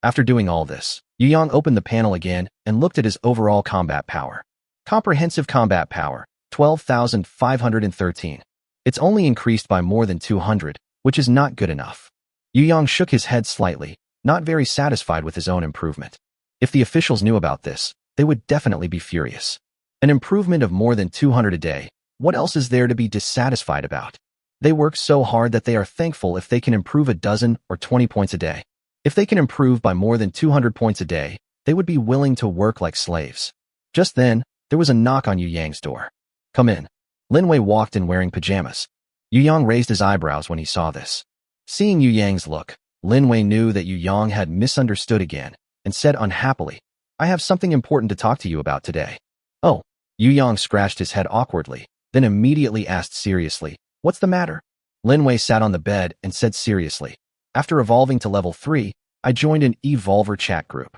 After doing all this, Yu Yang opened the panel again and looked at his overall combat power. Comprehensive combat power, 12,513. It's only increased by more than 200, which is not good enough. Yu Yang shook his head slightly, not very satisfied with his own improvement. If the officials knew about this, they would definitely be furious. An improvement of more than 200 a day, what else is there to be dissatisfied about? They work so hard that they are thankful if they can improve a dozen or 20 points a day. If they can improve by more than 200 points a day, they would be willing to work like slaves. Just then, there was a knock on Yu Yang's door. Come in. Lin Wei walked in wearing pajamas. Yu Yang raised his eyebrows when he saw this. Seeing Yu Yang's look, Lin Wei knew that Yu Yang had misunderstood again and said unhappily, I have something important to talk to you about today. Oh, Yu Yang scratched his head awkwardly, then immediately asked seriously, what's the matter? Lin Wei sat on the bed and said seriously, after evolving to level 3, I joined an Evolver chat group.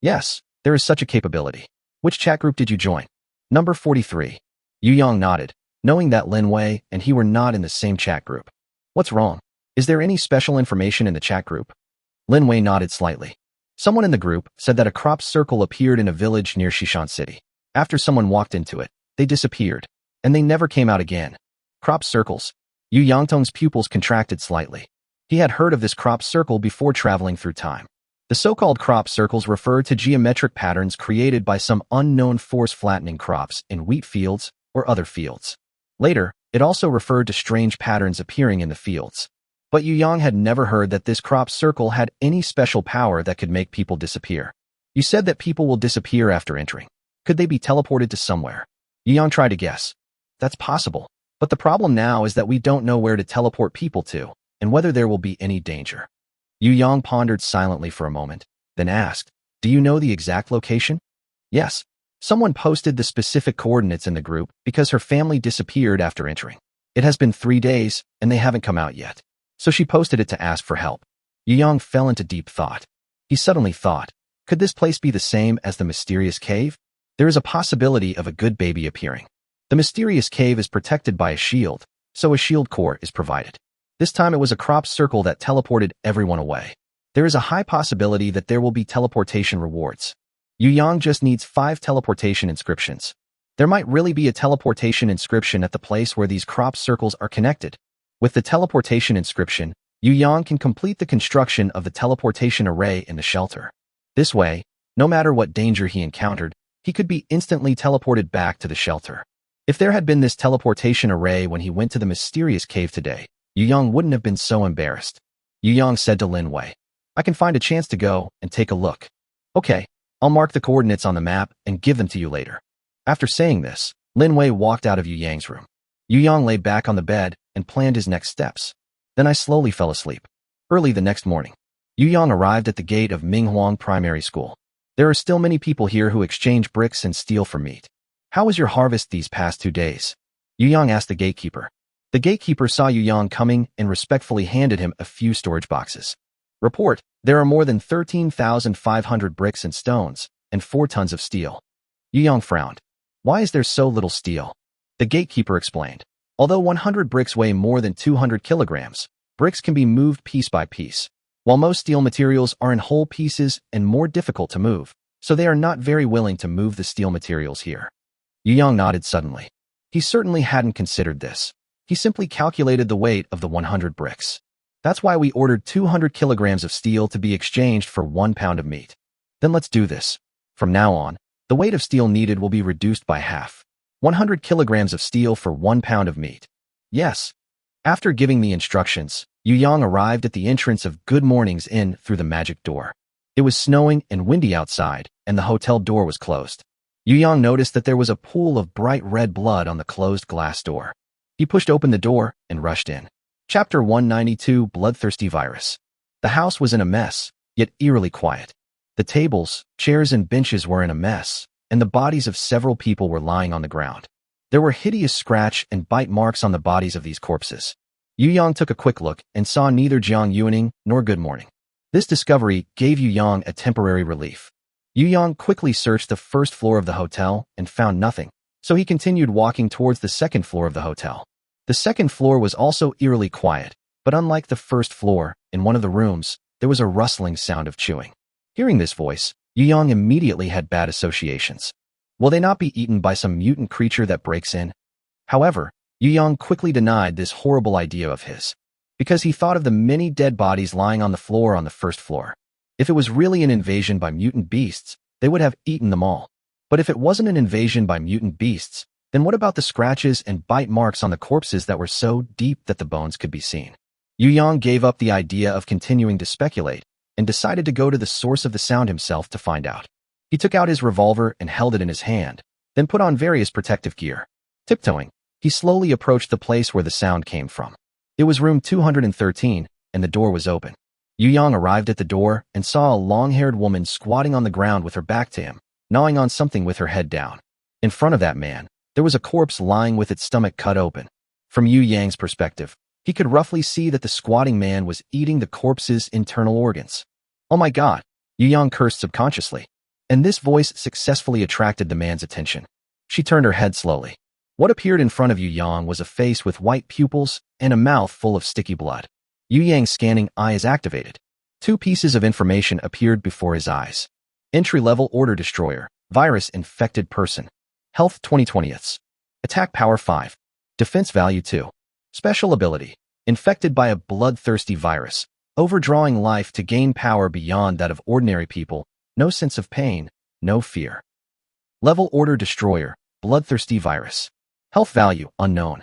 Yes, there is such a capability. Which chat group did you join? Number 43. Yu Yang nodded. knowing that Lin Wei and he were not in the same chat group. What's wrong? Is there any special information in the chat group? Lin Wei nodded slightly. Someone in the group said that a crop circle appeared in a village near Shishan City. After someone walked into it, they disappeared, and they never came out again. Crop circles. Yu Yangtong's pupils contracted slightly. He had heard of this crop circle before traveling through time. The so-called crop circles refer to geometric patterns created by some unknown force flattening crops in wheat fields or other fields. Later, it also referred to strange patterns appearing in the fields. But Yu Yang had never heard that this crop circle had any special power that could make people disappear. You said that people will disappear after entering. Could they be teleported to somewhere? Yu Yang tried to guess. That's possible. But the problem now is that we don't know where to teleport people to, and whether there will be any danger. Yu Yang pondered silently for a moment, then asked, "Do you know the exact location?" "Yes. Someone posted the specific coordinates in the group because her family disappeared after entering. It has been 3 days, and they haven't come out yet. So she posted it to ask for help." Yu Yang fell into deep thought. He suddenly thought, could this place be the same as the mysterious cave? There is a possibility of a good baby appearing. The mysterious cave is protected by a shield, so a shield core is provided. This time it was a crop circle that teleported everyone away. There is a high possibility that there will be teleportation rewards. Yu Yang just needs 5 teleportation inscriptions. There might really be a teleportation inscription at the place where these crop circles are connected. With the teleportation inscription, Yu Yang can complete the construction of the teleportation array in the shelter. This way, no matter what danger he encountered, he could be instantly teleported back to the shelter. If there had been this teleportation array when he went to the mysterious cave today, Yu Yang wouldn't have been so embarrassed. Yu Yang said to Lin Wei, "I can find a chance to go and take a look." "Okay, I'll mark the coordinates on the map and give them to you later." After saying this, Lin Wei walked out of Yu Yang's room. Yu Yang lay back on the bed and planned his next steps. Then I slowly fell asleep. Early the next morning, Yu Yang arrived at the gate of Minghuang Primary School. There are still many people here who exchange bricks and steel for meat. "How was your harvest these past 2 days?" Yu Yang asked the gatekeeper. The gatekeeper saw Yu Yang coming and respectfully handed him a few storage boxes. "Report, there are more than 13,500 bricks and stones, and 4 tons of steel." Yu Yang frowned. "Why is there so little steel?" The gatekeeper explained. Although 100 bricks weigh more than 200 kilograms, bricks can be moved piece by piece, while most steel materials are in whole pieces and more difficult to move, so they are not very willing to move the steel materials here. Yu Yang nodded suddenly. He certainly hadn't considered this. He simply calculated the weight of the 100 bricks. That's why we ordered 200 kilograms of steel to be exchanged for 1 pound of meat. Then let's do this. From now on, the weight of steel needed will be reduced by half. 100 kilograms of steel for 1 pound of meat. Yes. After giving the instructions, Yu Yang arrived at the entrance of Good Morning's Inn through the magic door. It was snowing and windy outside, and the hotel door was closed. Yu Yang noticed that there was a pool of bright red blood on the closed glass door. He pushed open the door and rushed in. Chapter 192, Bloodthirsty Virus. The house was in a mess, yet eerily quiet. The tables, chairs, and benches were in a mess, and the bodies of several people were lying on the ground. There were hideous scratch and bite marks on the bodies of these corpses. Yu Yang took a quick look and saw neither Jiang Yuaning nor Good Morning. This discovery gave Yu Yang a temporary relief. Yu Yang quickly searched the first floor of the hotel and found nothing, so he continued walking towards the second floor of the hotel. The second floor was also eerily quiet, but unlike the first floor, in one of the rooms, there was a rustling sound of chewing. Hearing this voice, Yu Yang immediately had bad associations. Will they not be eaten by some mutant creature that breaks in? However, Yu Yang quickly denied this horrible idea of his, because he thought of the many dead bodies lying on the floor on the first floor. If it was really an invasion by mutant beasts, they would have eaten them all. But if it wasn't an invasion by mutant beasts, then what about the scratches and bite marks on the corpses that were so deep that the bones could be seen? Yu Yang gave up the idea of continuing to speculate and decided to go to the source of the sound himself to find out. He took out his revolver and held it in his hand, then put on various protective gear. Tiptoeing, he slowly approached the place where the sound came from. It was room 213, and the door was open. Yu Yang arrived at the door and saw a long-haired woman squatting on the ground with her back to him, gnawing on something with her head down. In front of that man, there was a corpse lying with its stomach cut open. From Yu Yang's perspective, he could roughly see that the squatting man was eating the corpse's internal organs. Oh my God, Yu Yang cursed subconsciously. And this voice successfully attracted the man's attention. She turned her head slowly. What appeared in front of Yu Yang was a face with white pupils and a mouth full of sticky blood. Yu Yang's scanning eye is activated. Two pieces of information appeared before his eyes. Entry-level Order Destroyer, Virus Infected Person. Health 20/20. Attack Power 5. Defense Value 2. Special Ability. Infected by a bloodthirsty virus, overdrawing life to gain power beyond that of ordinary people, no sense of pain, no fear. Level Order Destroyer, Bloodthirsty Virus. Health Value Unknown.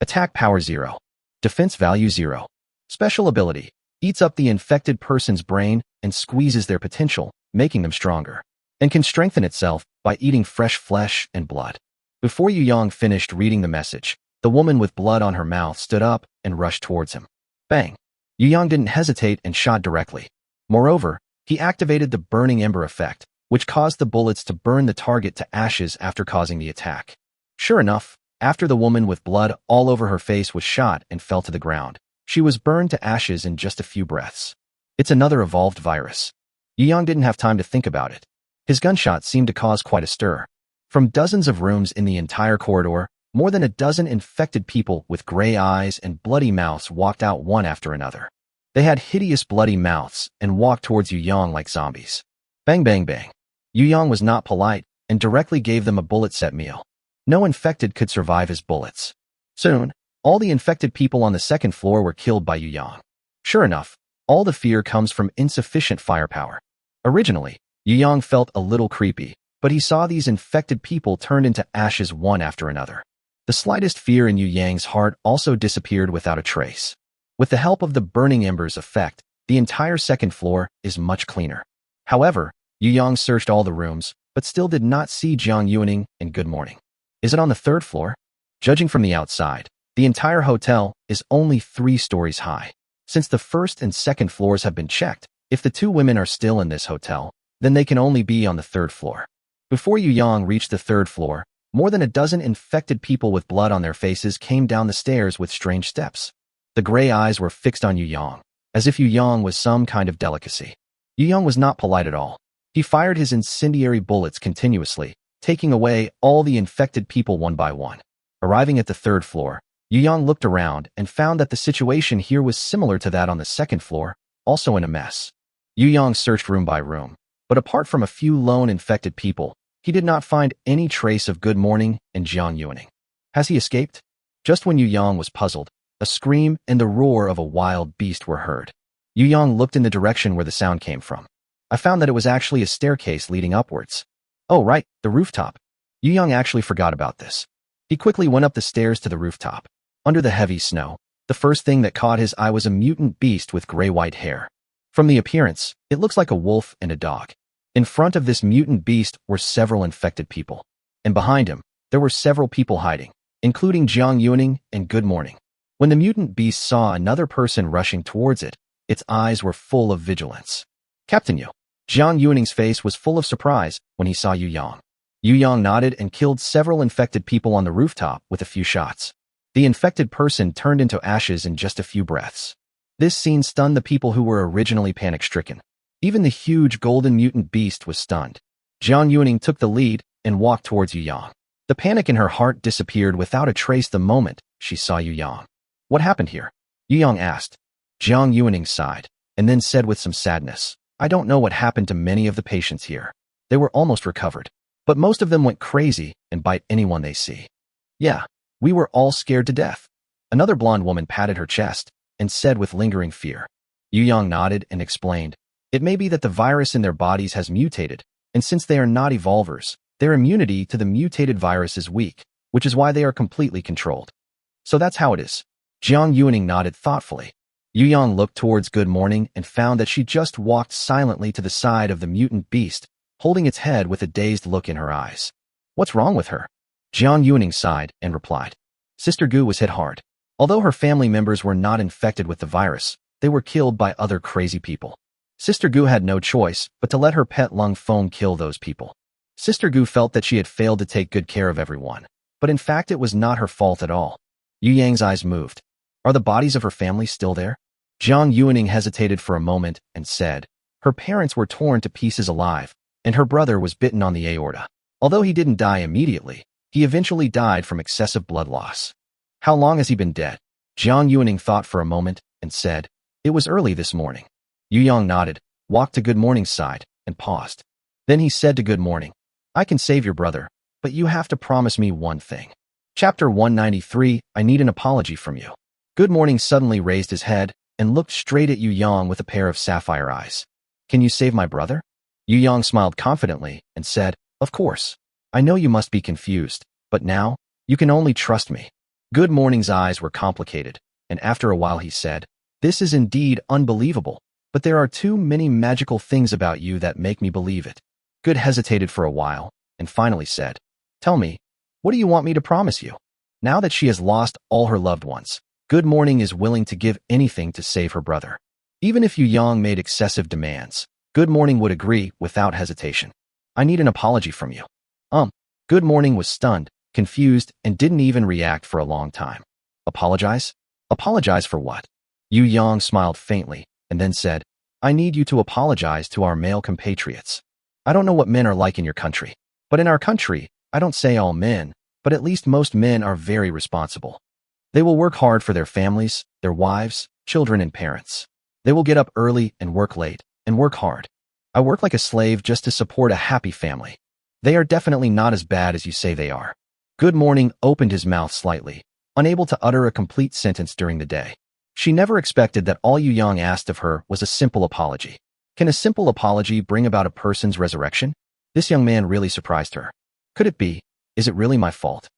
Attack Power 0. Defense Value 0. Special Ability. Eats up the infected person's brain and squeezes their potential, making them stronger, and can strengthen itself by eating fresh flesh and blood. Before Yu Yang finished reading the message, the woman with blood on her mouth stood up and rushed towards him. Bang! Yu Yang didn't hesitate and shot directly. Moreover, he activated the burning ember effect, which caused the bullets to burn the target to ashes after causing the attack. Sure enough, after the woman with blood all over her face was shot and fell to the ground, she was burned to ashes in just a few breaths. It's another evolved virus. Yu Yang didn't have time to think about it. His gunshot seemed to cause quite a stir. From dozens of rooms in the entire corridor, more than a dozen infected people with gray eyes and bloody mouths walked out one after another. They had hideous bloody mouths and walked towards Yu Yang like zombies. Bang bang bang. Yu Yang was not polite and directly gave them a bullet set meal. No infected could survive his bullets. Soon, all the infected people on the second floor were killed by Yu Yang. Sure enough, all the fear comes from insufficient firepower. Originally, Yu Yang felt a little creepy, but he saw these infected people turned into ashes one after another. The slightest fear in Yu Yang's heart also disappeared without a trace. With the help of the burning embers effect, the entire second floor is much cleaner. However, Yu Yang searched all the rooms, but still did not see Jiang Yuaning and Good Morning. Is it on the third floor? Judging from the outside, the entire hotel is only 3 stories high. Since the first and second floors have been checked, if the 2 women are still in this hotel, then they can only be on the third floor. Before Yu Yang reached the third floor, more than a dozen infected people with blood on their faces came down the stairs with strange steps. The gray eyes were fixed on Yu Yang, as if Yu Yang was some kind of delicacy. Yu Yang was not polite at all. He fired his incendiary bullets continuously, taking away all the infected people one by one. Arriving at the third floor, Yu Yang looked around and found that the situation here was similar to that on the second floor, also in a mess. Yu Yang searched room by room, but apart from a few lone infected people, he did not find any trace of Good Morning and Jiang Yuaning. Has he escaped? Just when Yu Yang was puzzled, a scream and the roar of a wild beast were heard. Yu Yang looked in the direction where the sound came from. I found that it was actually a staircase leading upwards. Oh right, the rooftop. Yu Yang actually forgot about this. He quickly went up the stairs to the rooftop. Under the heavy snow, the first thing that caught his eye was a mutant beast with gray-white hair. From the appearance, it looks like a wolf and a dog. In front of this mutant beast were several infected people. And behind him, there were several people hiding, including Jiang Yuaning and Good Morning. When the mutant beast saw another person rushing towards it, its eyes were full of vigilance. Captain Yu. Jiang Yuaning's face was full of surprise when he saw Yu Yang. Yu Yang nodded and killed several infected people on the rooftop with a few shots. The infected person turned into ashes in just a few breaths. This scene stunned the people who were originally panic-stricken. Even the huge golden mutant beast was stunned. Jiang Yuaning took the lead and walked towards Yu Yang. The panic in her heart disappeared without a trace the moment she saw Yu Yang. What happened here? Yu Yang asked. Jiang Yuaning sighed, and then said with some sadness, I don't know what happened to many of the patients here. They were almost recovered, but most of them went crazy and bite anyone they see. Yeah, we were all scared to death. Another blonde woman patted her chest and said with lingering fear. Yu Yang nodded and explained, it may be that the virus in their bodies has mutated, and since they are not evolvers, their immunity to the mutated virus is weak, which is why they are completely controlled. So that's how it is. Jiang Yuaning nodded thoughtfully. Yu Yang looked towards Good Morning and found that she just walked silently to the side of the mutant beast, holding its head with a dazed look in her eyes. What's wrong with her? Jiang Yuaning sighed and replied. Sister Gu was hit hard. Although her family members were not infected with the virus, they were killed by other crazy people. Sister Gu had no choice but to let her pet Lung Feng kill those people. Sister Gu felt that she had failed to take good care of everyone, but in fact it was not her fault at all. Yu Yang's eyes moved. Are the bodies of her family still there? Jiang Yuaning hesitated for a moment and said, her parents were torn to pieces alive, and her brother was bitten on the aorta. Although he didn't die immediately, He eventually died from excessive blood loss. How long has he been dead? Jiang Yuaning thought for a moment and said, It was early this morning. Yu Yang nodded, walked to Good Morning's side, and paused. Then he said to Good Morning, I can save your brother, but you have to promise me one thing. Chapter 193, I need an apology from you. Good Morning suddenly raised his head and looked straight at Yu Yang with a pair of sapphire eyes. Can you save my brother? Yu Yang smiled confidently and said, Of course. I know you must be confused, but now, you can only trust me. Good Morning's eyes were complicated, and after a while he said, This is indeed unbelievable, but there are too many magical things about you that make me believe it. Good hesitated for a while, and finally said, Tell me, what do you want me to promise you? Now that she has lost all her loved ones, Good Morning is willing to give anything to save her brother. Even if Yu Yang made excessive demands, Good Morning would agree without hesitation. I need an apology from you. Good Morning was stunned, confused, and didn't even react for a long time. Apologize? Apologize for what? Yu Yang smiled faintly, and then said, I need you to apologize to our male compatriots. I don't know what men are like in your country, but in our country, I don't say all men, but at least most men are very responsible. They will work hard for their families, their wives, children, and parents. They will get up early and work late, and work hard. I work like a slave just to support a happy family. They are definitely not as bad as you say they are. Good Morning opened his mouth slightly, unable to utter a complete sentence during the day. She never expected that all Yu Yang asked of her was a simple apology. Can a simple apology bring about a person's resurrection? This young man really surprised her. Could it be? Is it really my fault?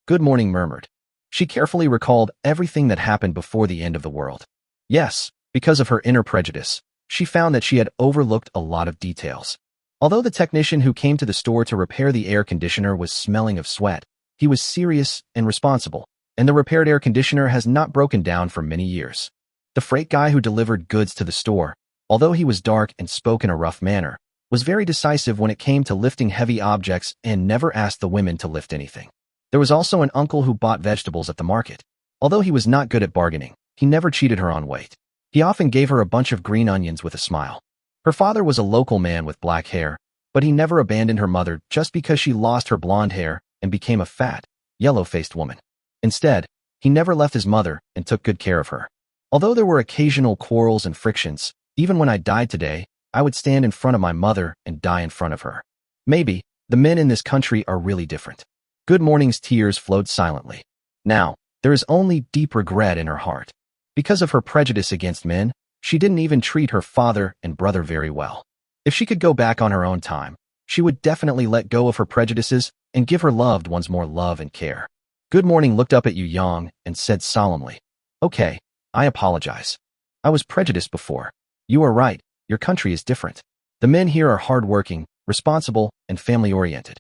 Good Morning murmured. She carefully recalled everything that happened before the end of the world. Yes, because of her inner prejudice, she found that she had overlooked a lot of details. Although the technician who came to the store to repair the air conditioner was smelling of sweat, he was serious and responsible, and the repaired air conditioner has not broken down for many years. The freight guy who delivered goods to the store, although he was dark and spoke in a rough manner, was very decisive when it came to lifting heavy objects and never asked the women to lift anything. There was also an uncle who bought vegetables at the market. Although he was not good at bargaining, he never cheated her on weight. He often gave her a bunch of green onions with a smile. Her father was a local man with black hair, but he never abandoned her mother just because she lost her blonde hair and became a fat, yellow-faced woman. Instead, he never left his mother and took good care of her. Although there were occasional quarrels and frictions, even when I died today, I would stand in front of my mother and die in front of her. Maybe, the men in this country are really different. Good Morning's tears flowed silently. Now, there is only deep regret in her heart. Because of her prejudice against men, she didn't even treat her father and brother very well. If she could go back on her own time, she would definitely let go of her prejudices and give her loved ones more love and care. Good Morning looked up at Yu Yang and said solemnly, Okay, I apologize. I was prejudiced before. You are right, your country is different. The men here are hardworking, responsible, and family-oriented.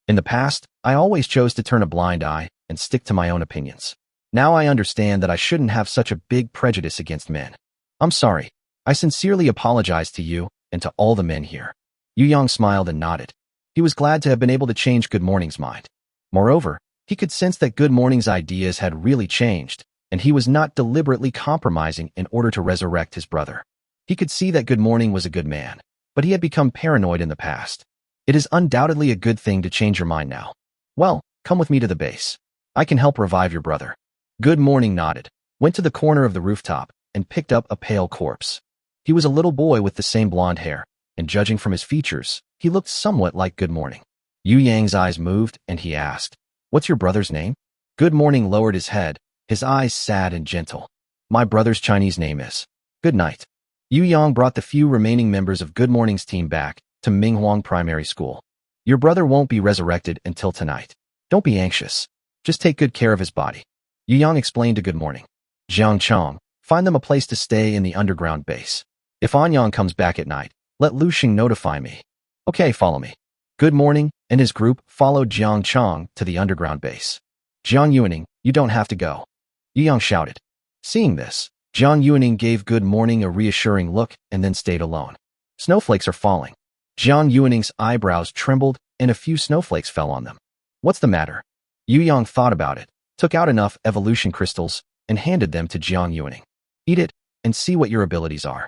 In the past, I always chose to turn a blind eye and stick to my own opinions. Now I understand that I shouldn't have such a big prejudice against men. I'm sorry. I sincerely apologize to you and to all the men here. Yu Yang smiled and nodded. He was glad to have been able to change Good Morning's mind. Moreover, he could sense that Good Morning's ideas had really changed, and he was not deliberately compromising in order to resurrect his brother. He could see that Good Morning was a good man, but he had become paranoid in the past. It is undoubtedly a good thing to change your mind now. Well, come with me to the base. I can help revive your brother. Good Morning nodded, went to the corner of the rooftop, and picked up a pale corpse. He was a little boy with the same blonde hair, and judging from his features, he looked somewhat like Good Morning. Yu Yang's eyes moved, and he asked, What's your brother's name? Good Morning lowered his head, his eyes sad and gentle. My brother's Chinese name is Good Night. Yu Yang brought the few remaining members of Good Morning's team back to Minghuang Primary School. Your brother won't be resurrected until tonight. Don't be anxious. Just take good care of his body. Yu Yang explained to Good Morning. Jiang Chong, find them a place to stay in the underground base. If Anyang comes back at night, let Lu Xing notify me. Okay, follow me. Good Morning and his group followed Jiang Chong to the underground base. Jiang Yuaning, you don't have to go. Yu Yang shouted. Seeing this, Jiang Yuaning gave Good Morning a reassuring look and then stayed alone. Snowflakes are falling. Jiang Yuaning's eyebrows trembled and a few snowflakes fell on them. What's the matter? Yu Yang thought about it, took out enough evolution crystals, and handed them to Jiang Yuaning. Eat it, and see what your abilities are.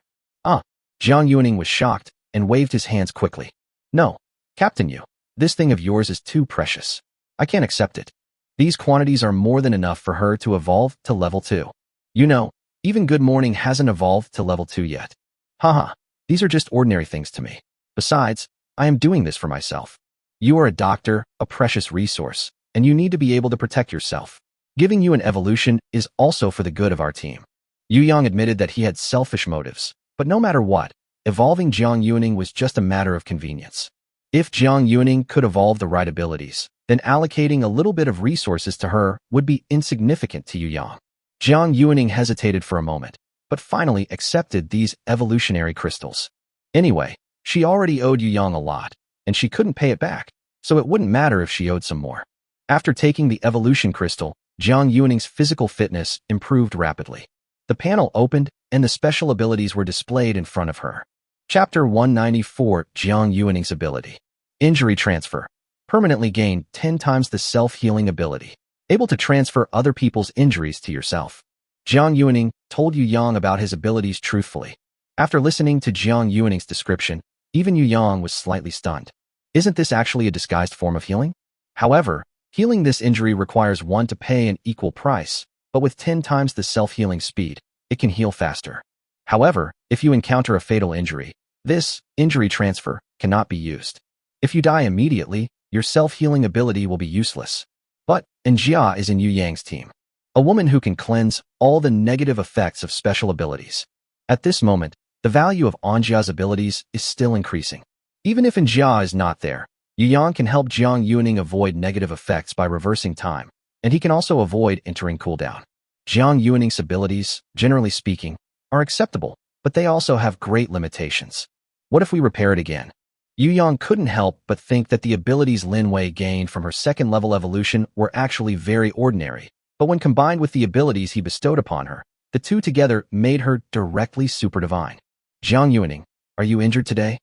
Jiang Yuaning was shocked and waved his hands quickly. No, Captain Yu, this thing of yours is too precious. I can't accept it. These quantities are more than enough for her to evolve to level 2. You know, even Good Morning hasn't evolved to level 2 yet. Haha, these are just ordinary things to me. Besides, I am doing this for myself. You are a doctor, a precious resource, and you need to be able to protect yourself. Giving you an evolution is also for the good of our team. Yu Yang admitted that he had selfish motives, but no matter what, evolving Jiang Yuning was just a matter of convenience. If Jiang Yuning could evolve the right abilities, then allocating a little bit of resources to her would be insignificant to Yu Yang. Jiang Yuning hesitated for a moment, but finally accepted these evolutionary crystals. Anyway, she already owed Yu Yang a lot, and she couldn't pay it back, so it wouldn't matter if she owed some more. After taking the evolution crystal, Jiang Yuning's physical fitness improved rapidly. The panel opened, and the special abilities were displayed in front of her. Chapter 194, Jiang Yuning's ability. Injury transfer. Permanently gain 10 times the self-healing ability. Able to transfer other people's injuries to yourself. Jiang Yuning told Yu Yang about his abilities truthfully. After listening to Jiang Yuning's description, even Yu Yang was slightly stunned. Isn't this actually a disguised form of healing? However, healing this injury requires one to pay an equal price, but with 10 times the self-healing speed, it can heal faster. However, if you encounter a fatal injury, this injury transfer cannot be used. If you die immediately, your self-healing ability will be useless. But Njia is in Yu Yang's team, a woman who can cleanse all the negative effects of special abilities. At this moment, the value of Anjia's abilities is still increasing. Even if Njia is not there, Yu Yang can help Jiang Yuning avoid negative effects by reversing time, and he can also avoid entering cooldown. Jiang Yuning's abilities, generally speaking, are acceptable, but they also have great limitations. What if we repair it again? Yu Yang couldn't help but think that the abilities Lin Wei gained from her second-level evolution were actually very ordinary, but when combined with the abilities he bestowed upon her, the two together made her directly super divine. Jiang Yuning, are you injured today?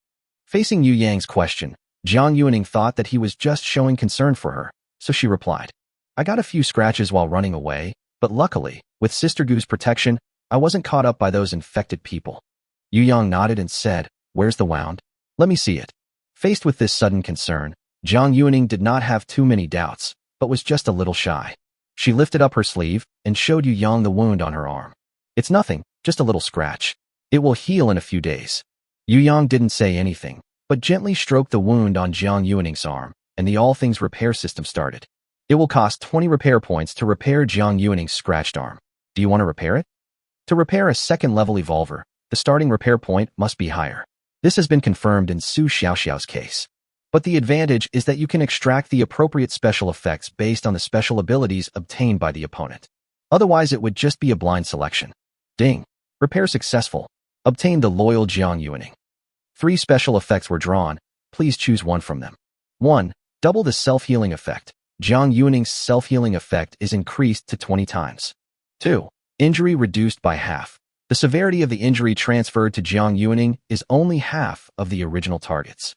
Facing Yu Yang's question, Jiang Yuning thought that he was just showing concern for her, so she replied, I got a few scratches while running away, but luckily, with Sister Gu's protection, I wasn't caught up by those infected people. Yu Yang nodded and said, where's the wound? Let me see it. Faced with this sudden concern, Jiang Yuning did not have too many doubts, but was just a little shy. She lifted up her sleeve and showed Yu Yang the wound on her arm. It's nothing, just a little scratch. It will heal in a few days. Yu Yang didn't say anything, but gently stroked the wound on Jiang Yuning's arm, and the All Things repair system started. It will cost 20 repair points to repair Jiang Yuning's scratched arm. Do you want to repair it? To repair a second-level evolver, the starting repair point must be higher. This has been confirmed in Su Xiaoxiao's case. But the advantage is that you can extract the appropriate special effects based on the special abilities obtained by the opponent. Otherwise, it would just be a blind selection. Ding. Repair successful. Obtain the loyal Jiang Yuning. 3 special effects were drawn. Please choose one from them. 1. Double the self-healing effect. Jiang Yuning's self-healing effect is increased to 20 times. 2. Injury reduced by half. The severity of the injury transferred to Jiang Yuning is only half of the original target's.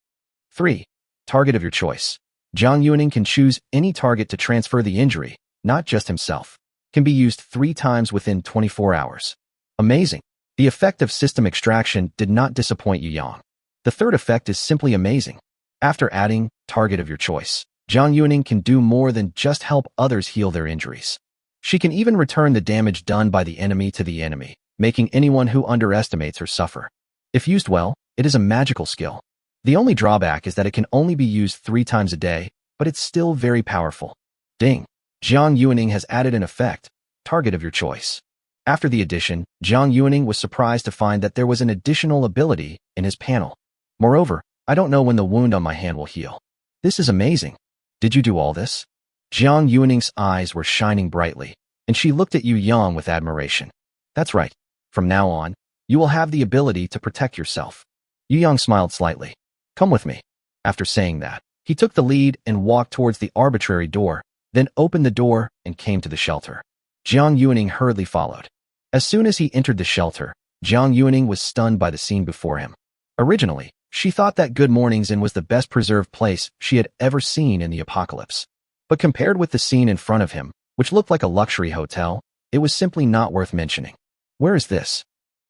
3. Target of your choice. Jiang Yuning can choose any target to transfer the injury, not just himself. Can be used 3 times within 24 hours. Amazing. The effect of system extraction did not disappoint Yu Yang. The third effect is simply amazing. After adding target of your choice, Jiang Yuning can do more than just help others heal their injuries. She can even return the damage done by the enemy to the enemy, making anyone who underestimates her suffer. If used well, it is a magical skill. The only drawback is that it can only be used 3 times a day, but it's still very powerful. Ding. Jiang Yuning has added an effect, target of your choice. After the addition, Jiang Yuning was surprised to find that there was an additional ability in his panel. Moreover, I don't know when the wound on my hand will heal. This is amazing. Did you do all this? Jiang Yuning's eyes were shining brightly, and she looked at Yu Yang with admiration. That's right. From now on, you will have the ability to protect yourself. Yu Yang smiled slightly. Come with me. After saying that, he took the lead and walked towards the arbitrary door, then opened the door and came to the shelter. Jiang Yuning hurriedly followed. As soon as he entered the shelter, Jiang Yuning was stunned by the scene before him. Originally, she thought that Good Morning's Inn was the best preserved place she had ever seen in the apocalypse. But compared with the scene in front of him, which looked like a luxury hotel, it was simply not worth mentioning. Where is this?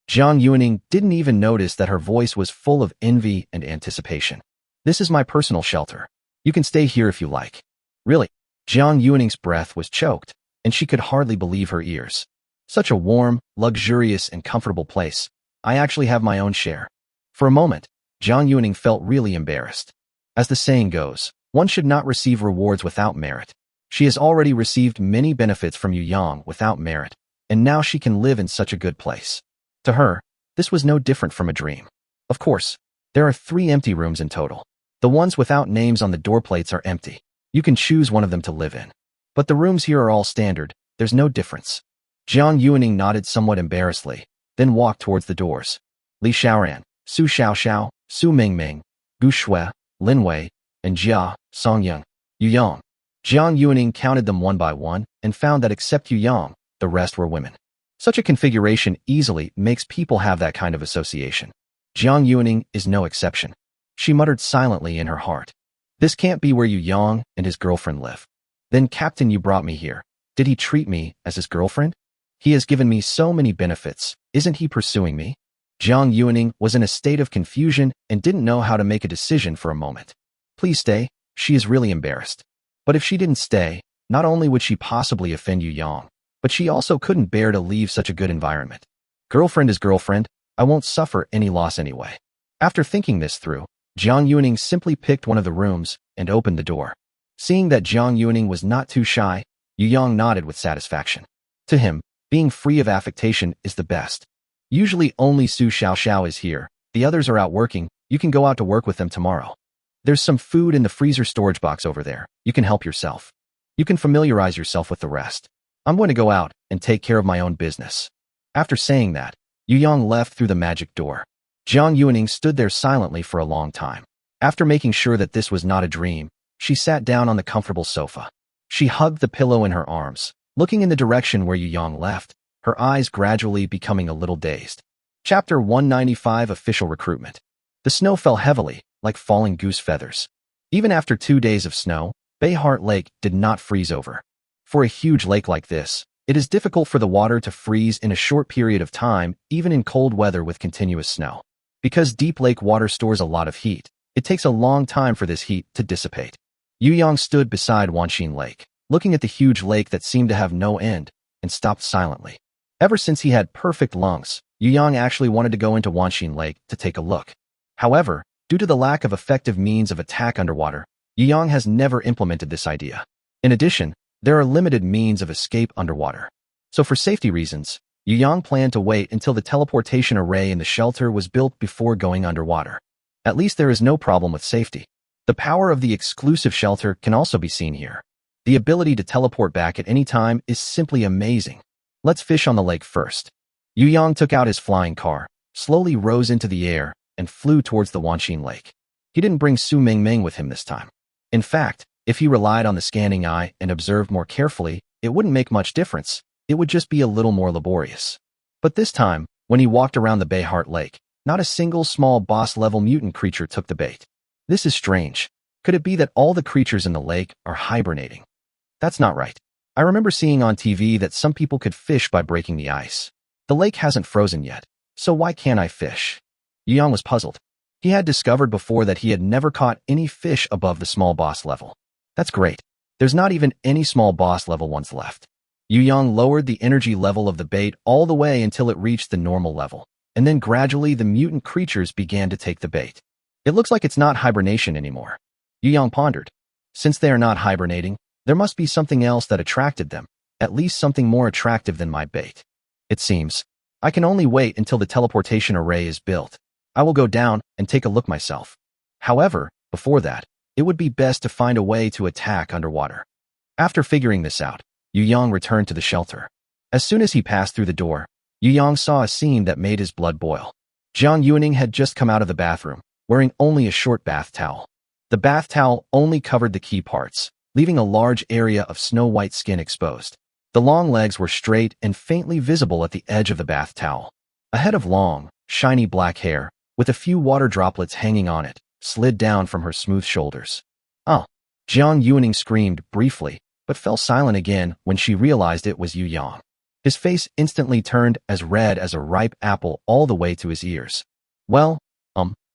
Jiang Yuning didn't even notice that her voice was full of envy and anticipation. This is my personal shelter. You can stay here if you like. Really? Jiang Yuning's breath was choked, and she could hardly believe her ears. Such a warm, luxurious, and comfortable place. I actually have my own share. For a moment, Jiang Yuning felt really embarrassed. As the saying goes, one should not receive rewards without merit. She has already received many benefits from Yu Yang without merit, and now she can live in such a good place. To her, this was no different from a dream. Of course, there are 3 empty rooms in total. The ones without names on the door plates are empty. You can choose one of them to live in. But the rooms here are all standard, there's no difference. Jiang Yuning nodded somewhat embarrassedly, then walked towards the doors. Li Xiaoran, Su Xiaoxiao, Su Mingming, Gu Shui, Lin Wei, and Jia, Songyang, Yu Yang. Jiang Yuning counted them one by one and found that except Yu Yang, the rest were women. Such a configuration easily makes people have that kind of association. Jiang Yuning is no exception. She muttered silently in her heart. This can't be where Yu Yang and his girlfriend live. Then Captain, you brought me here. Did he treat me as his girlfriend? He has given me so many benefits. Isn't he pursuing me? Jiang Yuning was in a state of confusion and didn't know how to make a decision for a moment. Please stay. She is really embarrassed. But if she didn't stay, not only would she possibly offend Yu Yang, but she also couldn't bear to leave such a good environment. Girlfriend is girlfriend. I won't suffer any loss anyway. After thinking this through, Jiang Yuning simply picked one of the rooms and opened the door. Seeing that Jiang Yuning was not too shy, Yu Yang nodded with satisfaction. To him, being free of affectation is the best. Usually only Su Xiaoxiao is here. The others are out working. You can go out to work with them tomorrow. There's some food in the freezer storage box over there. You can help yourself. You can familiarize yourself with the rest. I'm going to go out and take care of my own business. After saying that, Yu Yang left through the magic door. Jiang Yuning stood there silently for a long time. After making sure that this was not a dream, she sat down on the comfortable sofa. She hugged the pillow in her arms, looking in the direction where Yu Yang left, her eyes gradually becoming a little dazed. Chapter 195 Official Recruitment. The snow fell heavily, like falling goose feathers. Even after 2 days of snow, Bay Heart Lake did not freeze over. For a huge lake like this, it is difficult for the water to freeze in a short period of time, even in cold weather with continuous snow. Because deep lake water stores a lot of heat, it takes a long time for this heat to dissipate. Yu Yang stood beside Wanxin Lake, looking at the huge lake that seemed to have no end, and stopped silently. Ever since he had perfect lungs, Yu Yang actually wanted to go into Wanxin Lake to take a look. However, due to the lack of effective means of attack underwater, Yu Yang has never implemented this idea. In addition, there are limited means of escape underwater. So for safety reasons, Yu Yang planned to wait until the teleportation array in the shelter was built before going underwater. At least there is no problem with safety. The power of the exclusive shelter can also be seen here. The ability to teleport back at any time is simply amazing. Let's fish on the lake first. Yu Yang took out his flying car, slowly rose into the air, and flew towards the Wanxin Lake. He didn't bring Su Mingming with him this time. In fact, if he relied on the scanning eye and observed more carefully, it wouldn't make much difference. It would just be a little more laborious. But this time, when he walked around the Bay Heart Lake, not a single small boss-level mutant creature took the bait. This is strange. Could it be that all the creatures in the lake are hibernating? That's not right. I remember seeing on TV that some people could fish by breaking the ice. The lake hasn't frozen yet, so why can't I fish? Yu Yang was puzzled. He had discovered before that he had never caught any fish above the small boss level. That's great. There's not even any small boss level ones left. Yu Yang lowered the energy level of the bait all the way until it reached the normal level, and then gradually the mutant creatures began to take the bait. It looks like it's not hibernation anymore. Yu Yang pondered. Since they are not hibernating, there must be something else that attracted them, at least something more attractive than my bait. It seems. I can only wait until the teleportation array is built. I will go down and take a look myself. However, before that, it would be best to find a way to attack underwater. After figuring this out, Yu Yang returned to the shelter. As soon as he passed through the door, Yu Yang saw a scene that made his blood boil. Jiang Yuning had just come out of the bathroom, wearing only a short bath towel. The bath towel only covered the key parts, leaving a large area of snow-white skin exposed. The long legs were straight and faintly visible at the edge of the bath towel. A head of long, shiny black hair, with a few water droplets hanging on it, slid down from her smooth shoulders. Oh! Jiang Yuning screamed briefly, but fell silent again when she realized it was Yu Yang. His face instantly turned as red as a ripe apple all the way to his ears. Well,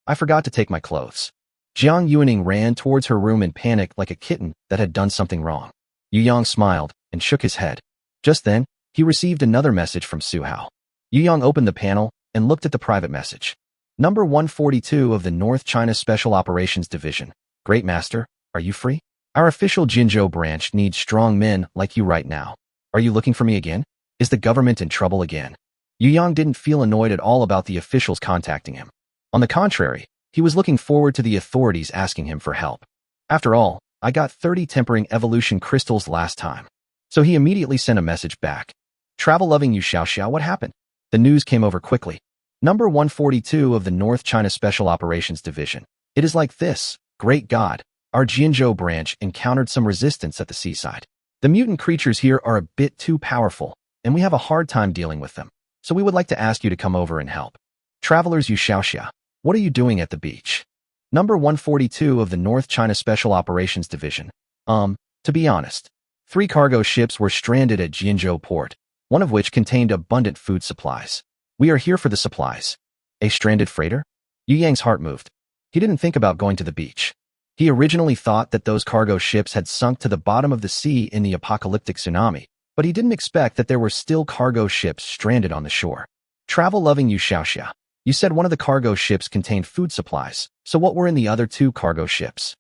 I forgot to take my clothes. Jiang Yuning ran towards her room in panic like a kitten that had done something wrong. Yu Yang smiled and shook his head. Just then, he received another message from Su Hao. Yu Yang opened the panel and looked at the private message. Number 142 of the North China Special Operations Division. Great Master, are you free? Our official Jinzhou branch needs strong men like you right now. Are you looking for me again? Is the government in trouble again? Yu Yang didn't feel annoyed at all about the officials contacting him. On the contrary, he was looking forward to the authorities asking him for help. After all, I got 30 tempering evolution crystals last time. So he immediately sent a message back. Travel-loving Yu Xiaoxiao, what happened? The news came over quickly. Number 142 of the North China Special Operations Division. It is like this. Great God, our Jinzhou branch encountered some resistance at the seaside. The mutant creatures here are a bit too powerful, and we have a hard time dealing with them. So we would like to ask you to come over and help. Travelers Yu Xiaoxia, what are you doing at the beach? Number 142 of the North China Special Operations Division. To be honest, 3 cargo ships were stranded at Jinzhou port, one of which contained abundant food supplies. We are here for the supplies. A stranded freighter? Yu Yang's heart moved. He didn't think about going to the beach. He originally thought that those cargo ships had sunk to the bottom of the sea in the apocalyptic tsunami, but he didn't expect that there were still cargo ships stranded on the shore. Travel-loving Yu Xiaoxia, you said one of the cargo ships contained food supplies, so what were in the other 2 cargo ships?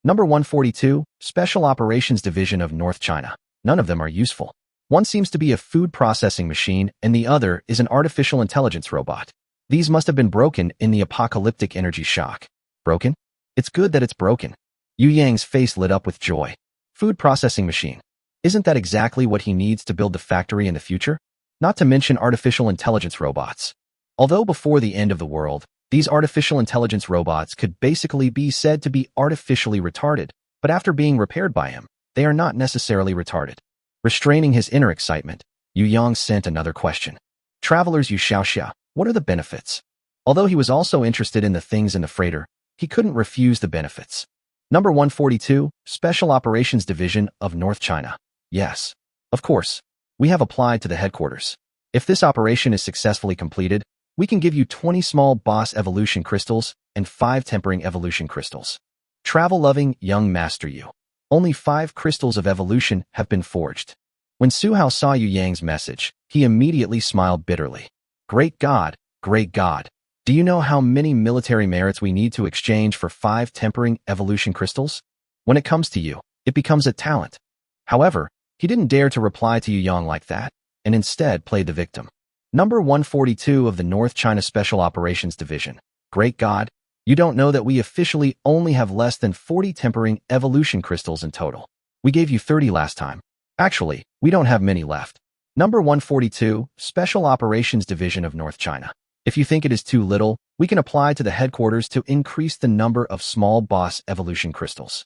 Number 142, Special Operations Division of North China. None of them are useful. One seems to be a food processing machine, and the other is an artificial intelligence robot. These must have been broken in the apocalyptic energy shock. Broken? It's good that it's broken. Yu Yang's face lit up with joy. Food processing machine. Isn't that exactly what he needs to build the factory in the future? Not to mention artificial intelligence robots. Although before the end of the world, these artificial intelligence robots could basically be said to be artificially retarded, but after being repaired by him, they are not necessarily retarded. Restraining his inner excitement, Yu Yang sent another question. Travelers Yu Xiaoxia, what are the benefits? Although he was also interested in the things in the freighter, he couldn't refuse the benefits. Number 142, Special Operations Division of North China. Yes. Of course. We have applied to the headquarters. If this operation is successfully completed, we can give you 20 small boss evolution crystals and 5 tempering evolution crystals. Travel-loving young Master Yu. Only 5 crystals of evolution have been forged. When Su Hao saw Yu Yang's message, he immediately smiled bitterly. Great God, great God. Do you know how many military merits we need to exchange for 5 tempering evolution crystals? When it comes to you, it becomes a talent. However, he didn't dare to reply to Yu Yang like that, and instead played the victim. Number 142 of the North China Special Operations Division. Great God, you don't know that we officially only have less than 40 tempering evolution crystals in total. We gave you 30 last time. Actually, we don't have many left. Number 142, Special Operations Division of North China. If you think it is too little, we can apply to the headquarters to increase the number of small boss evolution crystals.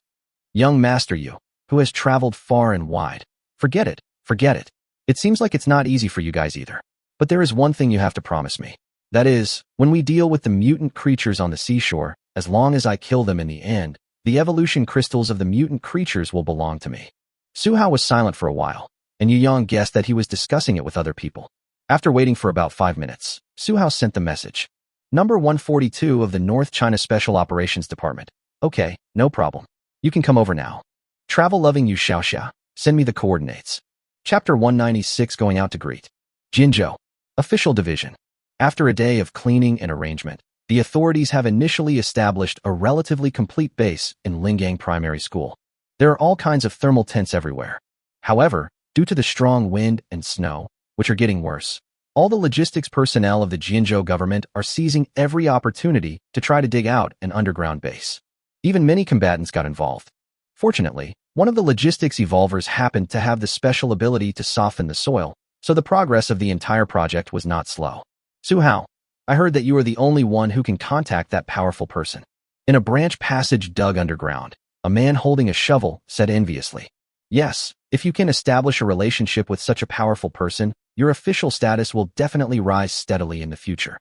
Young Master Yu, who has traveled far and wide. Forget it, forget it. It seems like it's not easy for you guys either. But there is one thing you have to promise me. That is, when we deal with the mutant creatures on the seashore, as long as I kill them in the end, the evolution crystals of the mutant creatures will belong to me. Su Hao was silent for a while, and Yu Yang guessed that he was discussing it with other people. After waiting for about 5 minutes, Su Hao sent the message. Number 142 of the North China Special Operations Department. Okay, no problem. You can come over now. Travel-loving Yu Xiaoxia, send me the coordinates. Chapter 196 Going Out to Greet. Jinzhou. Official Division. After a day of cleaning and arrangement, the authorities have initially established a relatively complete base in Lingang Primary School. There are all kinds of thermal tents everywhere. However, due to the strong wind and snow, which are getting worse, all the logistics personnel of the Jinzhou government are seizing every opportunity to try to dig out an underground base. Even many combatants got involved. Fortunately, one of the logistics evolvers happened to have the special ability to soften the soil, so the progress of the entire project was not slow. Su Hao, I heard that you are the only one who can contact that powerful person. In a branch passage dug underground, a man holding a shovel said enviously. Yes, if you can establish a relationship with such a powerful person, your official status will definitely rise steadily in the future.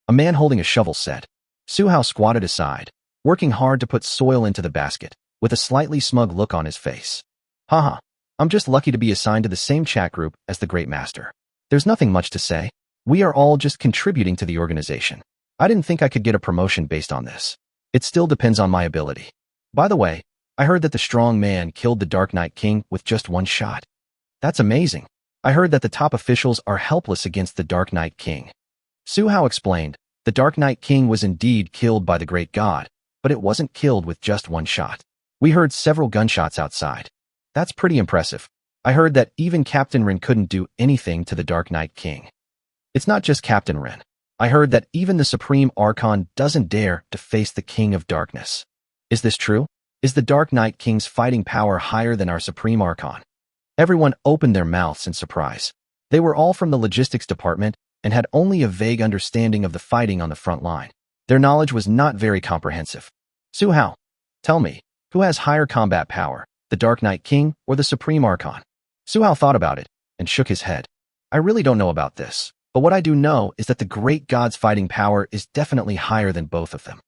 A man holding a shovel said. Su Hao squatted aside, working hard to put soil into the basket, with a slightly smug look on his face. Haha, I'm just lucky to be assigned to the same chat group as the Great Master. There's nothing much to say. We are all just contributing to the organization. I didn't think I could get a promotion based on this. It still depends on my ability. By the way, I heard that the strong man killed the Dark Knight King with just one shot. That's amazing. I heard that the top officials are helpless against the Dark Knight King. Su Hao explained, the Dark Knight King was indeed killed by the great god, but it wasn't killed with just one shot. We heard several gunshots outside. That's pretty impressive. I heard that even Captain Ren couldn't do anything to the Dark Knight King. It's not just Captain Ren. I heard that even the Supreme Archon doesn't dare to face the King of Darkness. Is this true? Is the Dark Knight King's fighting power higher than our Supreme Archon? Everyone opened their mouths in surprise. They were all from the logistics department and had only a vague understanding of the fighting on the front line. Their knowledge was not very comprehensive. Su Hao, tell me, who has higher combat power, the Dark Knight King or the Supreme Archon? Su Hao thought about it and shook his head. I really don't know about this, but what I do know is that the great god's fighting power is definitely higher than both of them.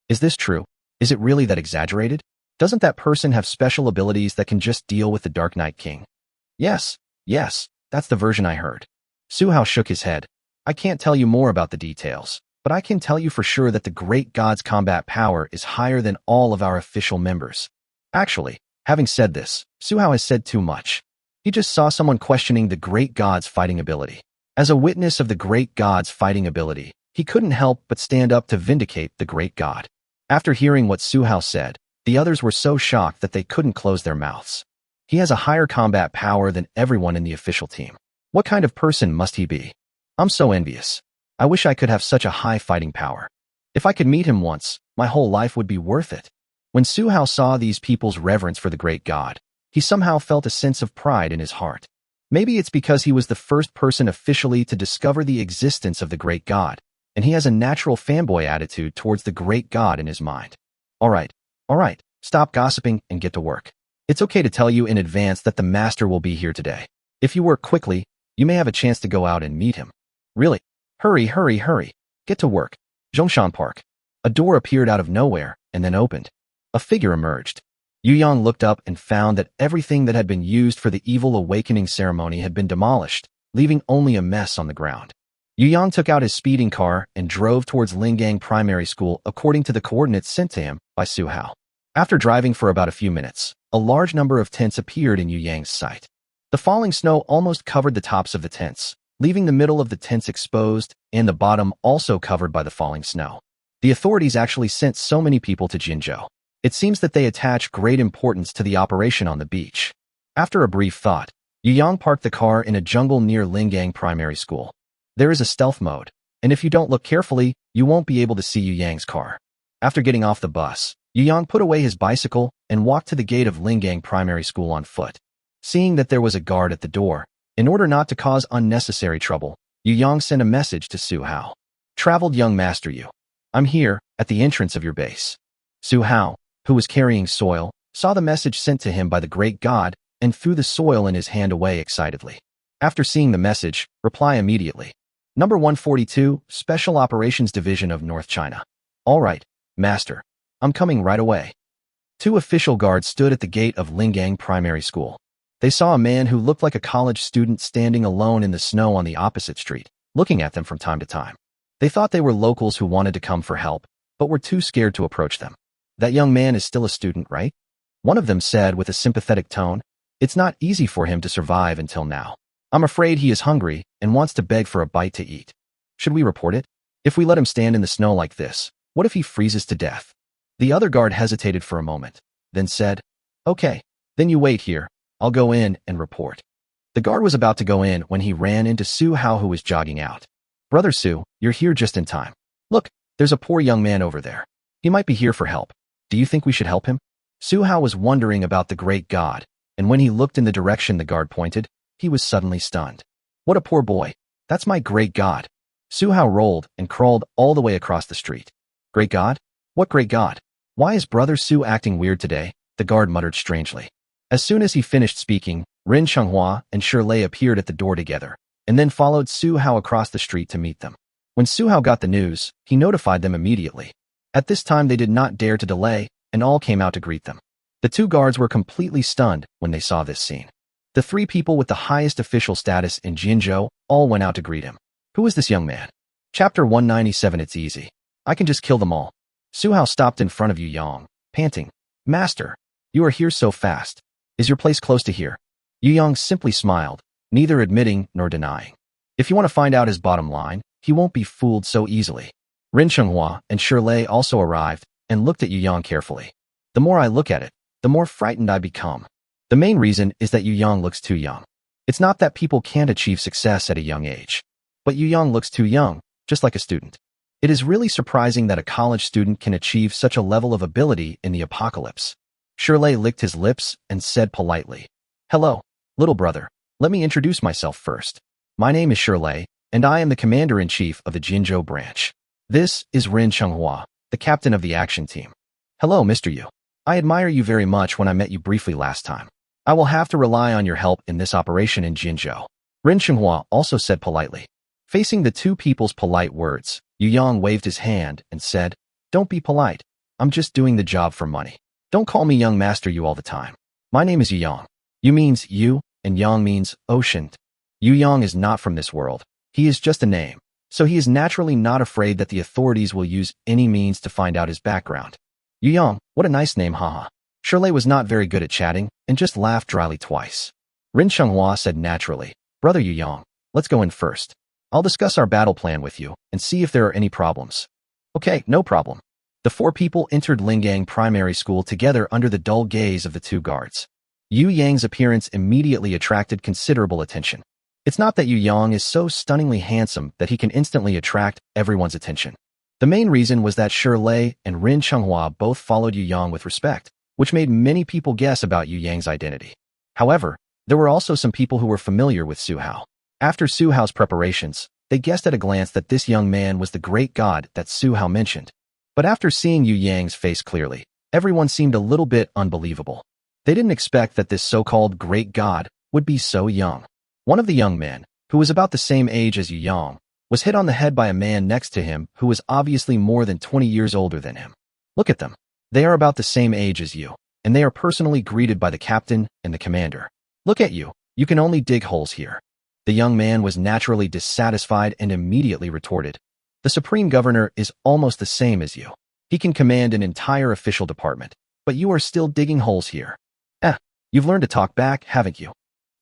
Is this true? Is it really that exaggerated? Doesn't that person have special abilities that can just deal with the Dark Knight King? Yes, that's the version I heard. Su Hao shook his head. I can't tell you more about the details, but I can tell you for sure that the great god's combat power is higher than all of our official members. Actually, having said this, Su Hao has said too much. He just saw someone questioning the great god's fighting ability. As a witness of the great god's fighting ability, he couldn't help but stand up to vindicate the great god. After hearing what Su Hao said, the others were so shocked that they couldn't close their mouths. He has a higher combat power than everyone in the official team. What kind of person must he be? I'm so envious. I wish I could have such a high fighting power. If I could meet him once, my whole life would be worth it. When Su Hao saw these people's reverence for the great god, he somehow felt a sense of pride in his heart. Maybe it's because he was the first person officially to discover the existence of the great god, and he has a natural fanboy attitude towards the great god in his mind. All right, stop gossiping and get to work. It's okay to tell you in advance that the master will be here today. If you work quickly, you may have a chance to go out and meet him. Really? Hurry. Get to work. Zhongshan Park. A door appeared out of nowhere and then opened. A figure emerged. Yu Yang looked up and found that everything that had been used for the evil awakening ceremony had been demolished, leaving only a mess on the ground. Yu Yang took out his speeding car and drove towards Lingang Primary School according to the coordinates sent to him by Su Hao. After driving for about a few minutes, a large number of tents appeared in Yu Yang's sight. The falling snow almost covered the tops of the tents, leaving the middle of the tents exposed and the bottom also covered by the falling snow. The authorities actually sent so many people to Jinzhou. It seems that they attach great importance to the operation on the beach. After a brief thought, Yu Yang parked the car in a jungle near Lingang Primary School. There is a stealth mode, and if you don't look carefully, you won't be able to see Yu Yang's car. After getting off the bus, Yu Yang put away his bicycle and walked to the gate of Lingang Primary School on foot. Seeing that there was a guard at the door, in order not to cause unnecessary trouble, Yu Yang sent a message to Su Hao. Traveled young master Yu. I'm here, at the entrance of your base. Su Hao, who was carrying soil, saw the message sent to him by the great god and threw the soil in his hand away excitedly. After seeing the message, reply immediately. Number 142, Special Operations Division of North China. All right, master. I'm coming right away. Two official guards stood at the gate of Lingang Primary School. They saw a man who looked like a college student standing alone in the snow on the opposite street, looking at them from time to time. They thought they were locals who wanted to come for help, but were too scared to approach them. That young man is still a student, right? One of them said with a sympathetic tone. It's not easy for him to survive until now. I'm afraid he is hungry and wants to beg for a bite to eat. Should we report it? If we let him stand in the snow like this, what if he freezes to death? The other guard hesitated for a moment, then said, Okay, then you wait here. I'll go in and report. The guard was about to go in when he ran into Su Hao, who was jogging out. Brother Su, you're here just in time. Look, there's a poor young man over there. He might be here for help. Do you think we should help him? Su Hao was wondering about the great god, and when he looked in the direction the guard pointed, he was suddenly stunned. What a poor boy. That's my great god. Su Hao rolled and crawled all the way across the street. Great god? What great god? Why is Brother Su acting weird today? The guard muttered strangely. As soon as he finished speaking, Ren Chenghua and Shirley appeared at the door together, and then followed Su Hao across the street to meet them. When Su Hao got the news, he notified them immediately. At this time they did not dare to delay, and all came out to greet them. The two guards were completely stunned when they saw this scene. The three people with the highest official status in Jinzhou all went out to greet him. Who is this young man? Chapter 197. It's easy. I can just kill them all. Su Hao stopped in front of Yu Yang, panting. Master, you are here so fast. Is your place close to here? Yu Yang simply smiled, neither admitting nor denying. If you want to find out his bottom line, he won't be fooled so easily. Rin Chenghua and Shirley also arrived and looked at Yu Yang carefully. The more I look at it, the more frightened I become. The main reason is that Yu Yang looks too young. It's not that people can't achieve success at a young age, but Yu Yang looks too young, just like a student. It is really surprising that a college student can achieve such a level of ability in the apocalypse. Shirley licked his lips and said politely, "Hello, little brother. Let me introduce myself first. My name is Shirley, and I am the commander-in-chief of the Jinzhou branch. This is Rin Chenghua, the captain of the action team. Hello, Mr. Yu. I admire you very much when I met you briefly last time. I will have to rely on your help in this operation in Jinzhou." Rin Chenghua also said politely. Facing the two people's polite words, Yu Yang waved his hand and said, "Don't be polite. I'm just doing the job for money. Don't call me young master Yu all the time. My name is Yu Yang. Yu means you, and Yang means ocean. Yu Yang is not from this world. He is just a name, so he is naturally not afraid that the authorities will use any means to find out his background. Yu Yang, what a nice name, haha." Shirley was not very good at chatting and just laughed dryly twice. Rin Chenghua said naturally, "Brother Yu Yang, let's go in first. I'll discuss our battle plan with you and see if there are any problems." "Okay, no problem." The four people entered Lingang Primary School together under the dull gaze of the two guards. Yu Yang's appearance immediately attracted considerable attention. It's not that Yu Yang is so stunningly handsome that he can instantly attract everyone's attention. The main reason was that Shirley and Rin Chenghua both followed Yu Yang with respect, which made many people guess about Yu Yang's identity. However, there were also some people who were familiar with Su Hao. After Su Hao's preparations, they guessed at a glance that this young man was the great god that Su Hao mentioned. But after seeing Yu Yang's face clearly, everyone seemed a little bit unbelievable. They didn't expect that this so-called great god would be so young. One of the young men, who was about the same age as Yu Yang, was hit on the head by a man next to him who was obviously more than 20 years older than him. Look at them. They are about the same age as you, and they are personally greeted by the captain and the commander. "Look at you. You can only dig holes here." The young man was naturally dissatisfied and immediately retorted, "The Supreme Governor is almost the same as you. He can command an entire official department, but you are still digging holes here. You've learned to talk back, haven't you?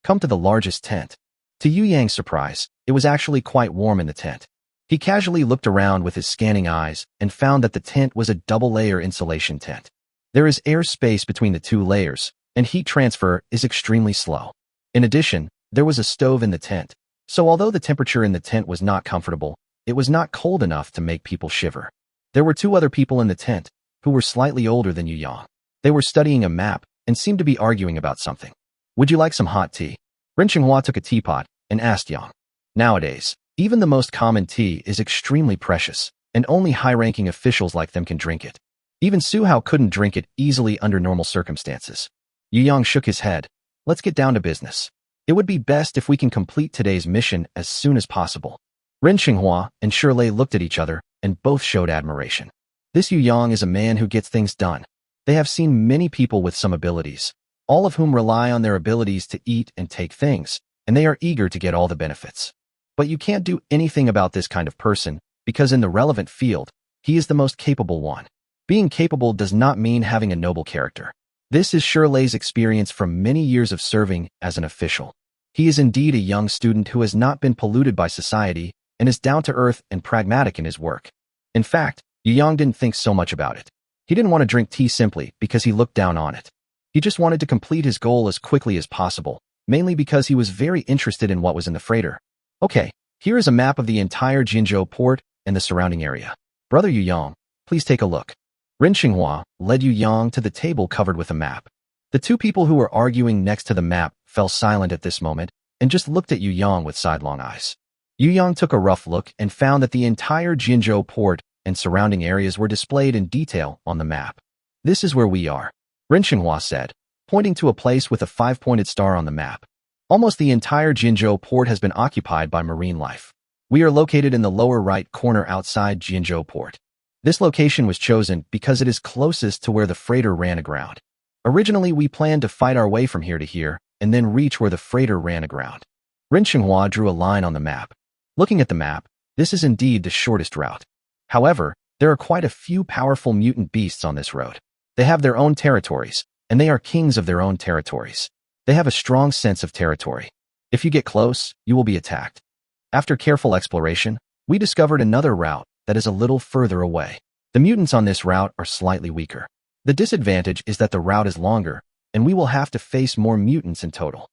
Come to the largest tent." To Yu Yang's surprise, it was actually quite warm in the tent. He casually looked around with his scanning eyes and found that the tent was a double-layer insulation tent. There is air space between the two layers, and heat transfer is extremely slow. In addition, there was a stove in the tent, so although the temperature in the tent was not comfortable, it was not cold enough to make people shiver. There were two other people in the tent, who were slightly older than Yu Yang. They were studying a map and seemed to be arguing about something. "Would you like some hot tea?" Rin Chenghua took a teapot and asked Yang. Nowadays, even the most common tea is extremely precious, and only high-ranking officials like them can drink it. Even Su Hao couldn't drink it easily under normal circumstances. Yu Yang shook his head. "Let's get down to business. It would be best if we can complete today's mission as soon as possible." Rin Chenghua and Shirley looked at each other and both showed admiration. This Yu Yang is a man who gets things done. They have seen many people with some abilities, all of whom rely on their abilities to eat and take things, and they are eager to get all the benefits. But you can't do anything about this kind of person, because in the relevant field, he is the most capable one. Being capable does not mean having a noble character. This is Shirley's experience from many years of serving as an official. He is indeed a young student who has not been polluted by society and is down-to-earth and pragmatic in his work. In fact, Yu Yang didn't think so much about it. He didn't want to drink tea simply because he looked down on it. He just wanted to complete his goal as quickly as possible, mainly because he was very interested in what was in the freighter. "Okay, here is a map of the entire Jinzhou port and the surrounding area. Brother Yu Yang, please take a look." Rin Chenghua led Yu Yang to the table covered with a map. The two people who were arguing next to the map fell silent at this moment and just looked at Yu Yang with sidelong eyes. Yu Yang took a rough look and found that the entire Jinzhou port and surrounding areas were displayed in detail on the map. "This is where we are," Rin Chenghua said, pointing to a place with a 5-pointed star on the map. "Almost the entire Jinzhou port has been occupied by marine life. We are located in the lower right corner outside Jinzhou port. This location was chosen because it is closest to where the freighter ran aground. Originally, we planned to fight our way from here to here and then reach where the freighter ran aground." Rin Chenghua drew a line on the map. Looking at the map, this is indeed the shortest route. However, there are quite a few powerful mutant beasts on this road. They have their own territories, and they are kings of their own territories. They have a strong sense of territory. If you get close, you will be attacked. After careful exploration, we discovered another route that is a little further away. The mutants on this route are slightly weaker. The disadvantage is that the route is longer, and we will have to face more mutants in total.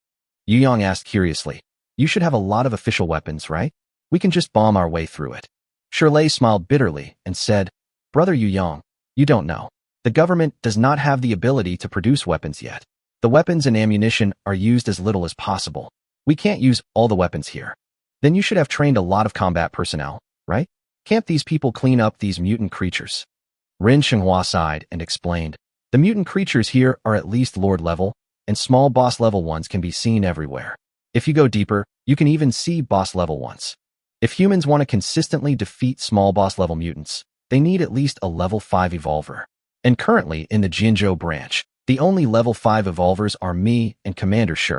Yu Yang asked curiously, "You should have a lot of official weapons, right? We can just bomb our way through it." Shirley smiled bitterly and said, "Brother Yu Yang, you don't know. The government does not have the ability to produce weapons yet. The weapons and ammunition are used as little as possible. We can't use all the weapons here. Then you should have trained a lot of combat personnel, right? Can't these people clean up these mutant creatures?" Rin Xinghua sighed and explained, "The mutant creatures here are at least Lord level, and small boss level ones can be seen everywhere. If you go deeper, you can even see boss level ones. If humans want to consistently defeat small boss level mutants, they need at least a level 5 evolver. And currently in the Jinzhou branch, the only level 5 evolvers are me and Commander Shi."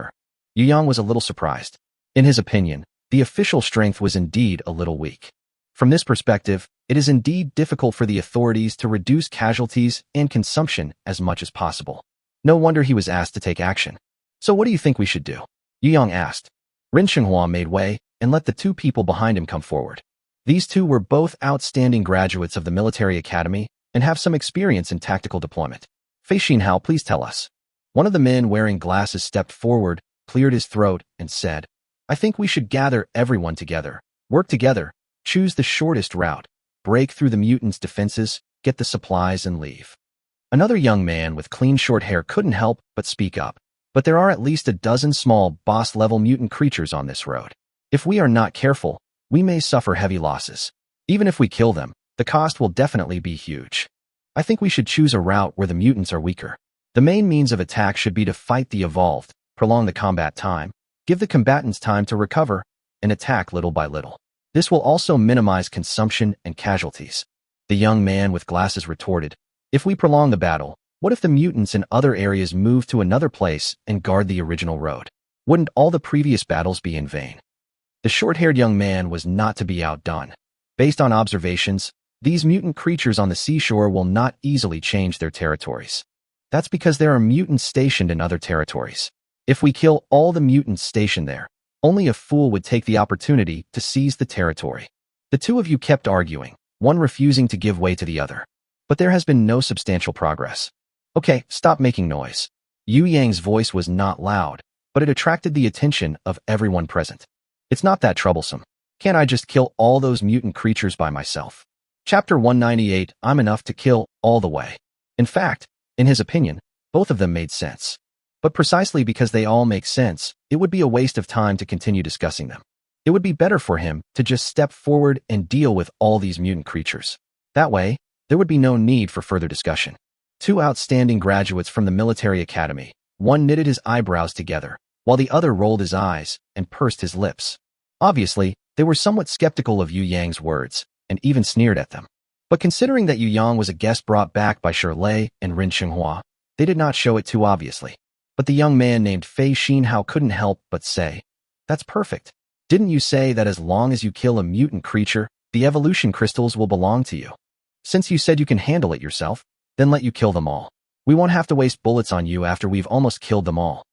Yu Yang was a little surprised. In his opinion, the official strength was indeed a little weak. From this perspective, it is indeed difficult for the authorities to reduce casualties and consumption as much as possible. No wonder he was asked to take action. "So what do you think we should do?" Yu Yang asked. Rin Xinghua made way and let the two people behind him come forward. These two were both outstanding graduates of the military academy and have some experience in tactical deployment. "Fei Xinhao, please tell us." One of the men wearing glasses stepped forward, cleared his throat, and said, "I think we should gather everyone together, work together, choose the shortest route, break through the mutants' defenses, get the supplies, and leave." Another young man with clean short hair couldn't help but speak up. "But there are at least a dozen small boss-level mutant creatures on this road. If we are not careful, we may suffer heavy losses. Even if we kill them, the cost will definitely be huge. I think we should choose a route where the mutants are weaker. The main means of attack should be to fight the evolved, prolong the combat time, give the combatants time to recover, and attack little by little. This will also minimize consumption and casualties." The young man with glasses retorted, "If we prolong the battle, what if the mutants in other areas move to another place and guard the original road? Wouldn't all the previous battles be in vain?" The short-haired young man was not to be outdone. Based on observations, these mutant creatures on the seashore will not easily change their territories. That's because there are mutants stationed in other territories. If we kill all the mutants stationed there, only a fool would take the opportunity to seize the territory. The two of you kept arguing, one refusing to give way to the other. But there has been no substantial progress. "Okay, stop making noise." Yu Yang's voice was not loud, but it attracted the attention of everyone present. "It's not that troublesome. Can't I just kill all those mutant creatures by myself?" Chapter 198, I'm enough to kill all the way. In fact, in his opinion, both of them made sense. But precisely because they all make sense, it would be a waste of time to continue discussing them. It would be better for him to just step forward and deal with all these mutant creatures. That way, there would be no need for further discussion. Two outstanding graduates from the military academy, one knitted his eyebrows together, while the other rolled his eyes and pursed his lips. Obviously, they were somewhat skeptical of Yu Yang's words, and even sneered at them. But considering that Yu Yang was a guest brought back by Shirley and Rin Xinghua, they did not show it too obviously. But the young man named Fei Xinhao couldn't help but say, "That's perfect. Didn't you say that as long as you kill a mutant creature, the evolution crystals will belong to you? Since you said you can handle it yourself, then let you kill them all. We won't have to waste bullets on you after we've almost killed them all."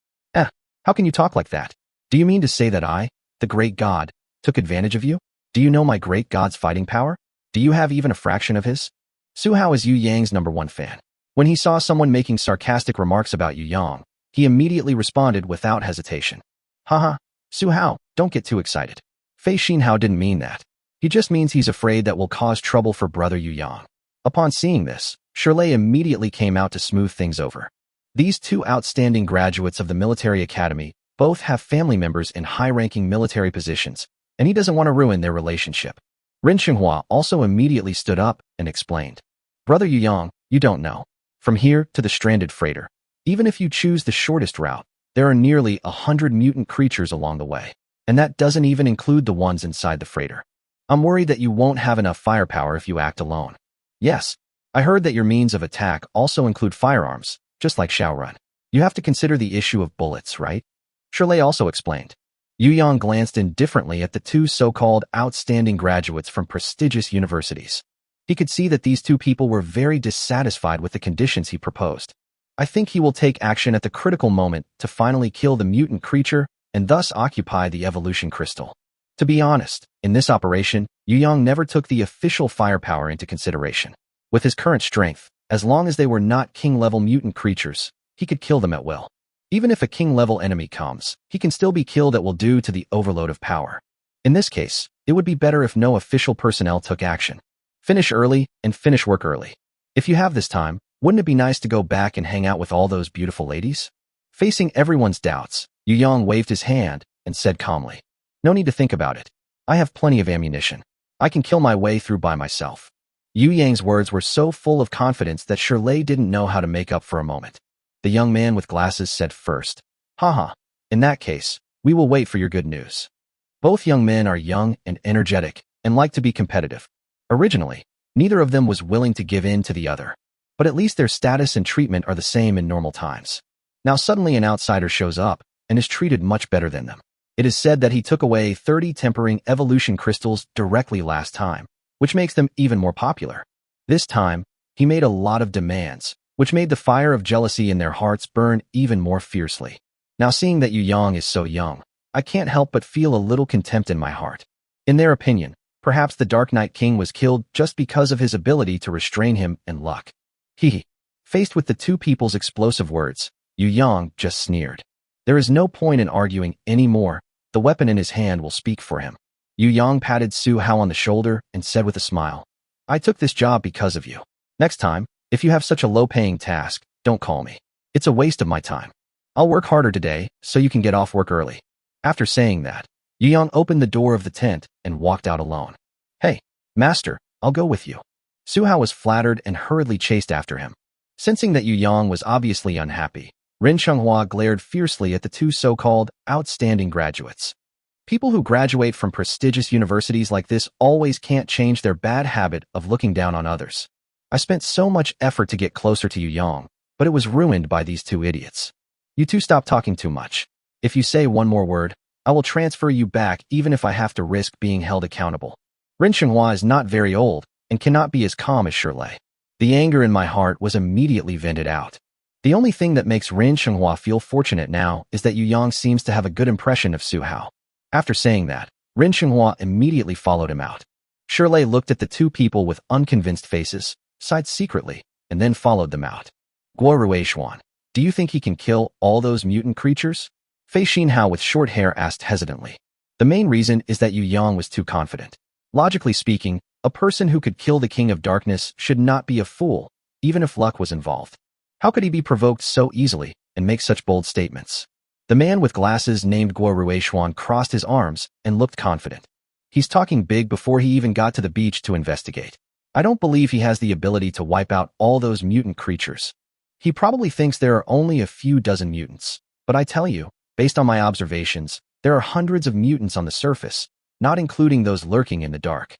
How can you talk like that? Do you mean to say that I, the great god, took advantage of you? Do you know my great god's fighting power? Do you have even a fraction of his? Su Hao is Yu Yang's #1 fan. When he saw someone making sarcastic remarks about Yu Yang, he immediately responded without hesitation. "Haha, Su Hao, don't get too excited. Fei Xinhao didn't mean that. He just means he's afraid that will cause trouble for brother Yu Yang." Upon seeing this, Shirley immediately came out to smooth things over. These two outstanding graduates of the military academy both have family members in high-ranking military positions, and he doesn't want to ruin their relationship. Rin Xinghua also immediately stood up and explained, "Brother Yu Yang, you don't know. From here to the stranded freighter, even if you choose the shortest route, there are nearly 100 mutant creatures along the way, and that doesn't even include the ones inside the freighter. I'm worried that you won't have enough firepower if you act alone. Yes, I heard that your means of attack also include firearms, just like Shaorun. You have to consider the issue of bullets, right?" Shirley also explained. Yu Yang glanced indifferently at the two so-called outstanding graduates from prestigious universities. He could see that these two people were very dissatisfied with the conditions he proposed. I think he will take action at the critical moment to finally kill the mutant creature and thus occupy the evolution crystal. To be honest, in this operation, Yu Yang never took the official firepower into consideration. With his current strength, as long as they were not king-level mutant creatures, he could kill them at will. Even if a king-level enemy comes, he can still be killed at will due to the overload of power. In this case, it would be better if no official personnel took action. Finish early and finish work early. If you have this time, wouldn't it be nice to go back and hang out with all those beautiful ladies? Facing everyone's doubts, Yu Yang waved his hand and said calmly, "No need to think about it. I have plenty of ammunition. I can kill my way through by myself." Yu Yang's words were so full of confidence that Shirley didn't know how to make up for a moment. The young man with glasses said first, "Haha, in that case, we will wait for your good news." Both young men are young and energetic and like to be competitive. Originally, neither of them was willing to give in to the other, but at least their status and treatment are the same in normal times. Now suddenly an outsider shows up and is treated much better than them. It is said that he took away 30 tempering evolution crystals directly last time, which makes them even more popular. This time, he made a lot of demands, which made the fire of jealousy in their hearts burn even more fiercely. Now seeing that Yu Yang is so young, I can't help but feel a little contempt in my heart. In their opinion, perhaps the Dark Knight King was killed just because of his ability to restrain him and luck. Faced with the two people's explosive words, Yu Yang just sneered. There is no point in arguing anymore. The weapon in his hand will speak for him. Yu Yang patted Su Hao on the shoulder and said with a smile, "I took this job because of you. Next time, if you have such a low-paying task, don't call me. It's a waste of my time. I'll work harder today so you can get off work early." After saying that, Yu Yang opened the door of the tent and walked out alone. "Hey, master, I'll go with you." Su Hao was flattered and hurriedly chased after him. Sensing that Yu Yang was obviously unhappy, Ren Chenghua glared fiercely at the two so-called outstanding graduates. People who graduate from prestigious universities like this always can't change their bad habit of looking down on others. I spent so much effort to get closer to Yu Yang, but it was ruined by these two idiots. You two stop talking too much. If you say one more word, I will transfer you back even if I have to risk being held accountable. Ren Chenghua is not very old and cannot be as calm as Shirley. The anger in my heart was immediately vented out. The only thing that makes Ren Chenghua feel fortunate now is that Yu Yang seems to have a good impression of Su Hao. After saying that, Ren Chenghua immediately followed him out. Shirley looked at the two people with unconvinced faces, sighed secretly, and then followed them out. Guo Ruishuan, do you think he can kill all those mutant creatures? Fei Xinhao with short hair asked hesitantly. The main reason is that Yu Yang was too confident. Logically speaking, a person who could kill the King of Darkness should not be a fool, even if luck was involved. How could he be provoked so easily and make such bold statements? The man with glasses named Guo Ruishuan crossed his arms and looked confident. He's talking big before he even got to the beach to investigate. I don't believe he has the ability to wipe out all those mutant creatures. He probably thinks there are only a few dozen mutants, but I tell you, based on my observations, there are hundreds of mutants on the surface, not including those lurking in the dark.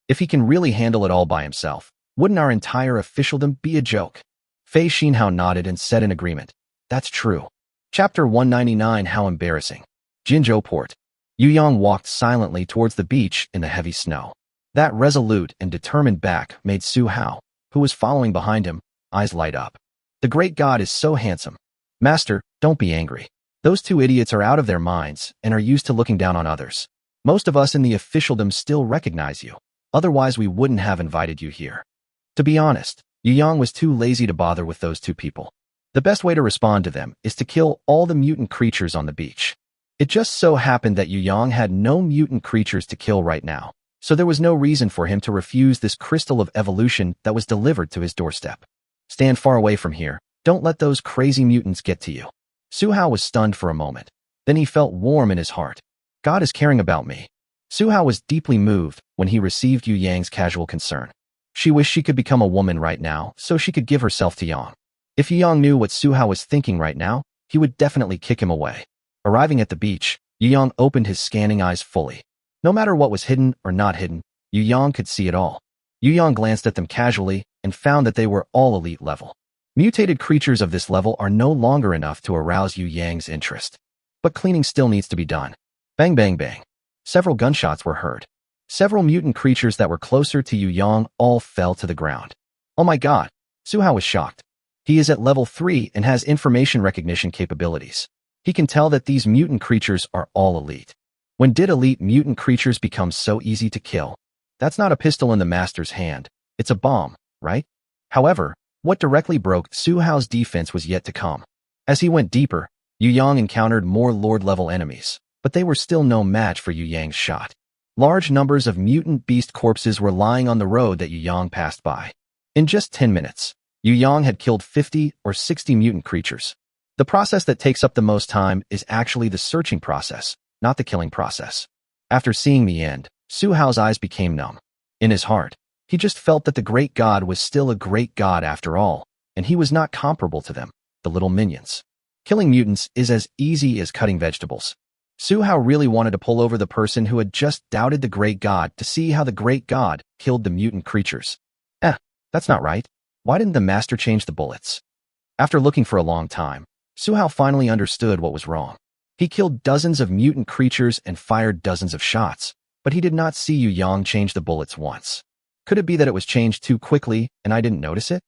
If he can really handle it all by himself, wouldn't our entire officialdom be a joke? Fei Xinhao nodded and said in agreement, "That's true." Chapter 199 How Embarrassing. Jinzhou Port. Yu Yang walked silently towards the beach in the heavy snow. That resolute and determined back made Su Hao, who was following behind him, eyes light up. The great god is so handsome. Master, don't be angry. Those two idiots are out of their minds and are used to looking down on others. Most of us in the officialdom still recognize you. Otherwise, we wouldn't have invited you here. To be honest, Yu Yang was too lazy to bother with those two people. The best way to respond to them is to kill all the mutant creatures on the beach. It just so happened that Yu Yang had no mutant creatures to kill right now, so there was no reason for him to refuse this crystal of evolution that was delivered to his doorstep. Stand far away from here. Don't let those crazy mutants get to you. Su Hao was stunned for a moment. Then he felt warm in his heart. God is caring about me. Su Hao was deeply moved when he received Yu Yang's casual concern. She wished she could become a woman right now so she could give herself to Yang. If Yu Yang knew what Su Hao was thinking right now, he would definitely kick him away. Arriving at the beach, Yu Yang opened his scanning eyes fully. No matter what was hidden or not hidden, Yu Yang could see it all. Yu Yang glanced at them casually and found that they were all elite level. Mutated creatures of this level are no longer enough to arouse Yu Yang's interest. But cleaning still needs to be done. Bang bang bang. Several gunshots were heard. Several mutant creatures that were closer to Yu Yang all fell to the ground. Oh my god, Su Hao was shocked. He is at level 3 and has information recognition capabilities. He can tell that these mutant creatures are all elite. When did elite mutant creatures become so easy to kill? That's not a pistol in the master's hand. It's a bomb, right? However, what directly broke Su Hao's defense was yet to come. As he went deeper, Yu Yang encountered more Lord-level enemies, but they were still no match for Yu Yang's shot. Large numbers of mutant beast corpses were lying on the road that Yu Yang passed by. In just 10 minutes, Yu Yang had killed 50 or 60 mutant creatures. The process that takes up the most time is actually the searching process, not the killing process. After seeing the end, Su Hao's eyes became numb. In his heart, he just felt that the great god was still a great god after all, and he was not comparable to them, the little minions. Killing mutants is as easy as cutting vegetables. Su Hao really wanted to pull over the person who had just doubted the great god to see how the great god killed the mutant creatures. That's not right. Why didn't the master change the bullets? After looking for a long time, Su Hao finally understood what was wrong. He killed dozens of mutant creatures and fired dozens of shots, but he did not see Yu Yang change the bullets once. Could it be that it was changed too quickly and I didn't notice it?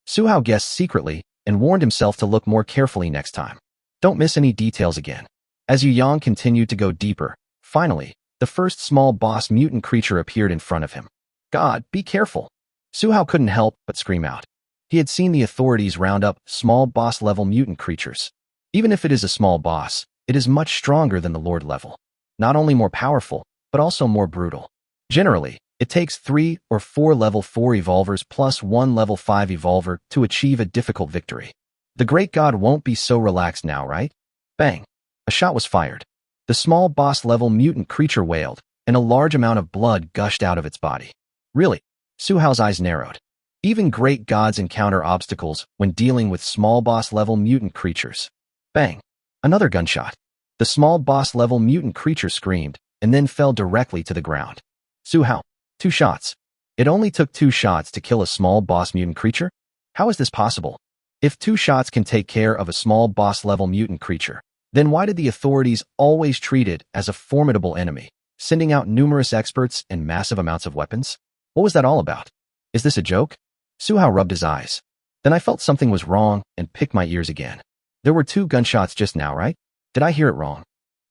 Su Hao guessed secretly and warned himself to look more carefully next time. Don't miss any details again. As Yu Yang continued to go deeper, finally, the first small boss mutant creature appeared in front of him. God, be careful! Su Hao couldn't help but scream out. He had seen the authorities round up small boss-level mutant creatures. Even if it is a small boss, it is much stronger than the Lord level. Not only more powerful, but also more brutal. Generally, it takes 3 or 4 level 4 evolvers plus 1 level 5 evolver to achieve a difficult victory. The great god won't be so relaxed now, right? Bang! A shot was fired. The small boss-level mutant creature wailed, and a large amount of blood gushed out of its body. Really? Su Hao's eyes narrowed. Even great gods encounter obstacles when dealing with small boss-level mutant creatures. Bang! Another gunshot. The small boss-level mutant creature screamed, and then fell directly to the ground. Su Hao, 2 shots. It only took 2 shots to kill a small boss mutant creature? How is this possible? If 2 shots can take care of a small boss-level mutant creature, then why did the authorities always treat it as a formidable enemy, sending out numerous experts and massive amounts of weapons? What was that all about? Is this a joke? Su Hao rubbed his eyes. Then I felt something was wrong and picked my ears again. There were 2 gunshots just now, right? Did I hear it wrong?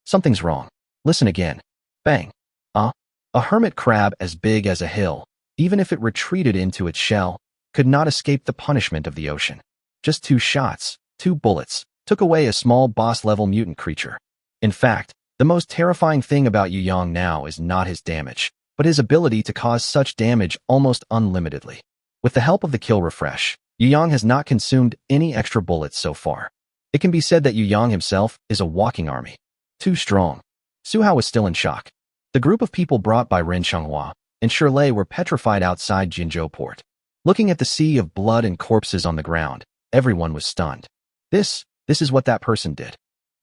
Something's wrong. Listen again. Bang. A hermit crab as big as a hill, even if it retreated into its shell, could not escape the punishment of the ocean. Just 2 shots, 2 bullets, took away a small boss-level mutant creature. In fact, the most terrifying thing about Yu Yang now is not his damage, but his ability to cause such damage almost unlimitedly. With the help of the kill refresh, Yu Yang has not consumed any extra bullets so far. It can be said that Yu Yang himself is a walking army. Too strong. Su Hao was still in shock. The group of people brought by Ren Xianghua and Shirley were petrified outside Jinzhou port. Looking at the sea of blood and corpses on the ground, everyone was stunned. This is what that person did.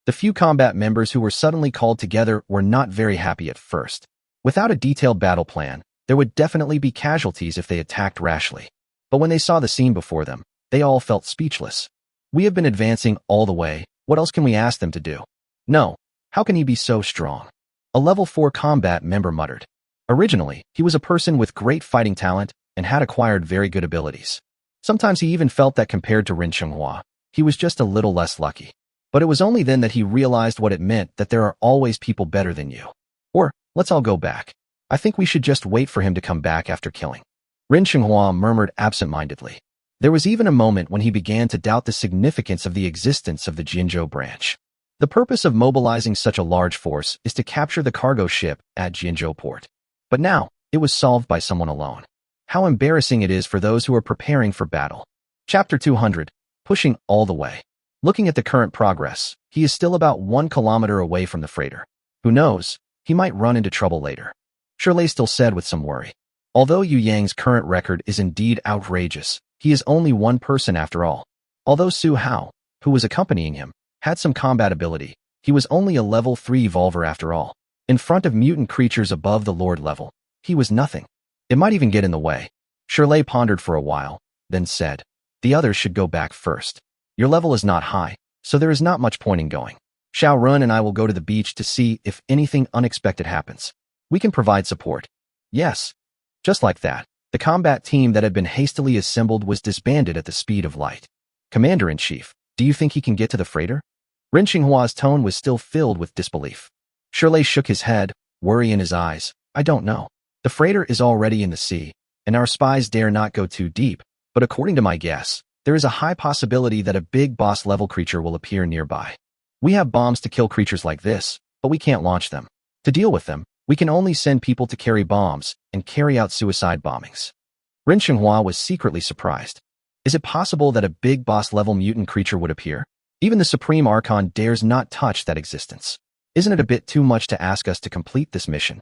The few combat members who were suddenly called together were not very happy at first. Without a detailed battle plan, there would definitely be casualties if they attacked rashly. But when they saw the scene before them, they all felt speechless. We have been advancing all the way. What else can we ask them to do? No. How can he be so strong? A level 4 combat member muttered. Originally, he was a person with great fighting talent and had acquired very good abilities. Sometimes he even felt that compared to Ren Xianghua, he was just a little less lucky. But it was only then that he realized what it meant that there are always people better than you. Or, let's all go back. I think we should just wait for him to come back after killing. Ren Xianghua murmured absent-mindedly. There was even a moment when he began to doubt the significance of the existence of the Jinzhou branch. The purpose of mobilizing such a large force is to capture the cargo ship at Jinzhou port. But now, it was solved by someone alone. How embarrassing it is for those who are preparing for battle. Chapter 200, Pushing All the Way. Looking at the current progress, he is still about 1 kilometer away from the freighter. Who knows, he might run into trouble later. Shirley still said with some worry. Although Yu Yang's current record is indeed outrageous, he is only one person after all. Although Su Hao, who was accompanying him, had some combat ability, he was only a level 3 evolver after all. In front of mutant creatures above the Lord level, he was nothing. It might even get in the way. Shirley pondered for a while, then said, the others should go back first. Your level is not high, so there is not much point in going. Xiao Run and I will go to the beach to see if anything unexpected happens. We can provide support. Yes. Just like that, the combat team that had been hastily assembled was disbanded at the speed of light. Commander-in-Chief, do you think he can get to the freighter? Ren Xinghua's tone was still filled with disbelief. Shirley shook his head, worry in his eyes. I don't know. The freighter is already in the sea, and our spies dare not go too deep, but according to my guess, there is a high possibility that a big boss-level creature will appear nearby. We have bombs to kill creatures like this, but we can't launch them. To deal with them, we can only send people to carry bombs and carry out suicide bombings. Ren Xinghua was secretly surprised. Is it possible that a big boss-level mutant creature would appear? Even the Supreme Archon dares not touch that existence. Isn't it a bit too much to ask us to complete this mission?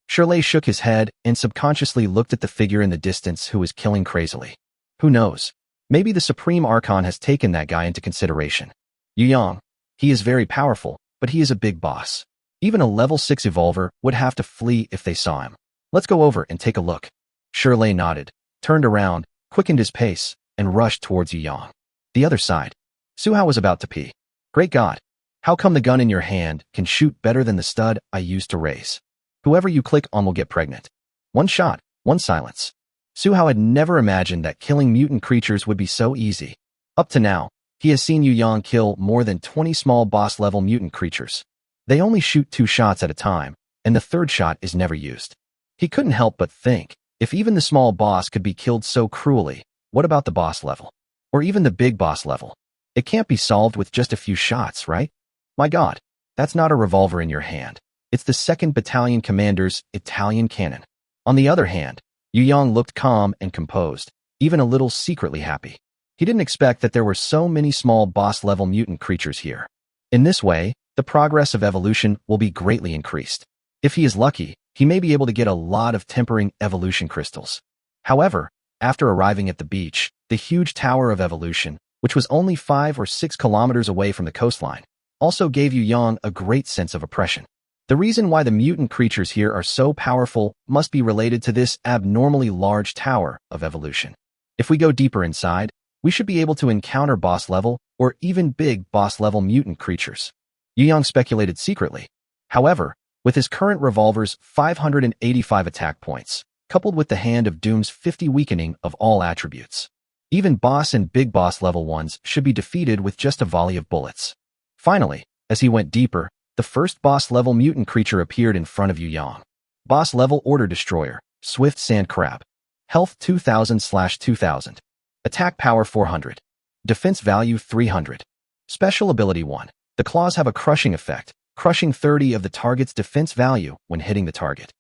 Shirley shook his head and subconsciously looked at the figure in the distance who was killing crazily. Who knows? Maybe the Supreme Archon has taken that guy into consideration. Yu Yang. He is very powerful, but he is a big boss. Even a level 6 evolver would have to flee if they saw him. Let's go over and take a look. Shirley nodded, turned around, quickened his pace, and rushed towards Yu Yang. The other side. Su Hao was about to pee. Great God. How come the gun in your hand can shoot better than the stud I used to raise? Whoever you click on will get pregnant. One shot, one silence. Su Hao had never imagined that killing mutant creatures would be so easy. Up to now, he has seen Yu Yang kill more than 20 small boss-level mutant creatures. They only shoot 2 shots at a time, and the third shot is never used. He couldn't help but think, if even the small boss could be killed so cruelly, what about the boss level? Or even the big boss level? It can't be solved with just a few shots, right? My God, that's not a revolver in your hand. It's the 2nd Battalion Commander's Italian cannon. On the other hand, Yu Yang looked calm and composed, even a little secretly happy. He didn't expect that there were so many small boss-level mutant creatures here. In this way, the progress of evolution will be greatly increased. If he is lucky, he may be able to get a lot of tempering evolution crystals. However, after arriving at the beach, the huge Tower of Evolution, which was only 5 or 6 kilometers away from the coastline, also gave Yu Yang a great sense of oppression. The reason why the mutant creatures here are so powerful must be related to this abnormally large Tower of Evolution. If we go deeper inside, we should be able to encounter boss-level or even big boss-level mutant creatures. Yu Yang speculated secretly. However, with his current revolver's 585 attack points, coupled with the Hand of Doom's 50 weakening of all attributes, even boss and big boss level ones should be defeated with just a volley of bullets. Finally, as he went deeper, the first boss-level mutant creature appeared in front of Yu Yang. Boss-level Order Destroyer, Swift Sand Crab. Health 2000/2000. Attack power 400. Defense value 300. Special ability 1. The claws have a crushing effect, crushing 30 of the target's defense value when hitting the target.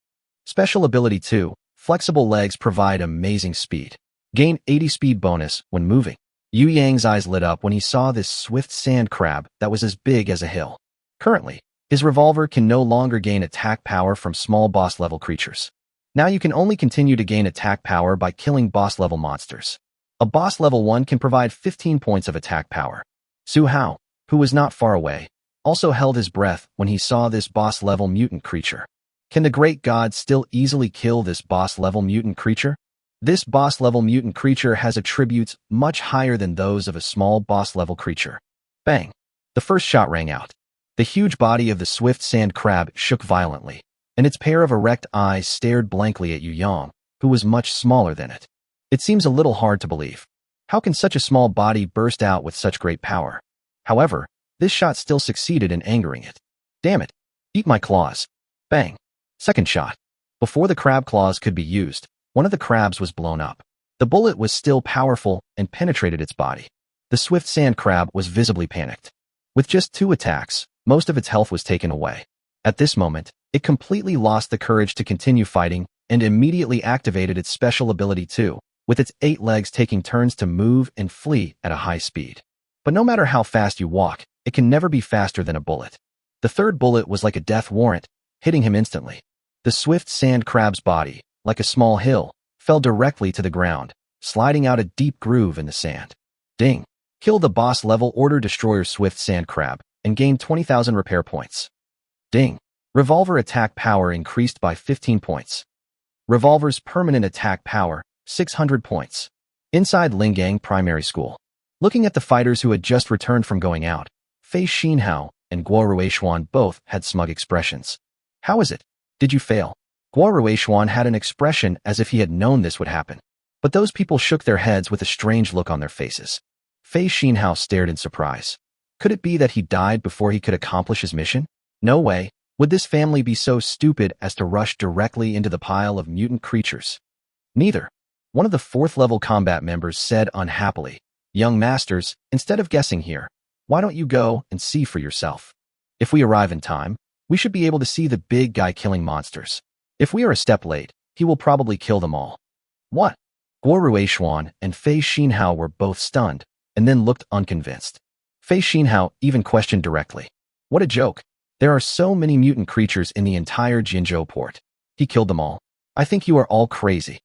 Special ability 2. Flexible legs provide amazing speed. Gain 80 speed bonus when moving. Yu Yang's eyes lit up when he saw this swift sand crab that was as big as a hill. Currently, his revolver can no longer gain attack power from small boss-level creatures. Now you can only continue to gain attack power by killing boss-level monsters. A boss level 1 can provide 15 points of attack power. Su Hao, who was not far away, also held his breath when he saw this boss-level mutant creature. Can the great god still easily kill this boss-level mutant creature? This boss-level mutant creature has attributes much higher than those of a small boss-level creature. Bang! The first shot rang out. The huge body of the swift sand crab shook violently, and its pair of erect eyes stared blankly at Yu Yang, who was much smaller than it. It seems a little hard to believe. How can such a small body burst out with such great power? However, this shot still succeeded in angering it. Damn it! Eat my claws! Bang! Second shot. Before the crab claws could be used, one of the crabs was blown up. The bullet was still powerful and penetrated its body. The swift sand crab was visibly panicked. With just 2 attacks, most of its health was taken away. At this moment, it completely lost the courage to continue fighting and immediately activated its special ability 2, with its 8 legs taking turns to move and flee at a high speed. But no matter how fast you walk, it can never be faster than a bullet. The third bullet was like a death warrant, hitting him instantly. The swift sand crab's body, like a small hill, fell directly to the ground, sliding out a deep groove in the sand. Ding! Kill the boss-level Order Destroyer Swift Sand Crab, and gain 20,000 repair points. Ding! Revolver attack power increased by 15 points. Revolver's permanent attack power, 600 points. Inside Lingang Primary School. Looking at the fighters who had just returned from going out, Fei Xinhao and Guo Ruishuan both had smug expressions. How is it? Did you fail? Guo Ruishuan had an expression as if he had known this would happen. But those people shook their heads with a strange look on their faces. Fei Xinhao stared in surprise. Could it be that he died before he could accomplish his mission? No way. Would this family be so stupid as to rush directly into the pile of mutant creatures? Neither. One of the fourth-level combat members said unhappily, "Young masters, instead of guessing here, why don't you go and see for yourself? If we arrive in time, we should be able to see the big guy killing monsters. If we are a step late, he will probably kill them all." What? Guo Ruishuan and Fei Xinhao were both stunned, and then looked unconvinced. Fei Xinhao even questioned directly. What a joke. There are so many mutant creatures in the entire Jinzhou port. He killed them all. I think you are all crazy.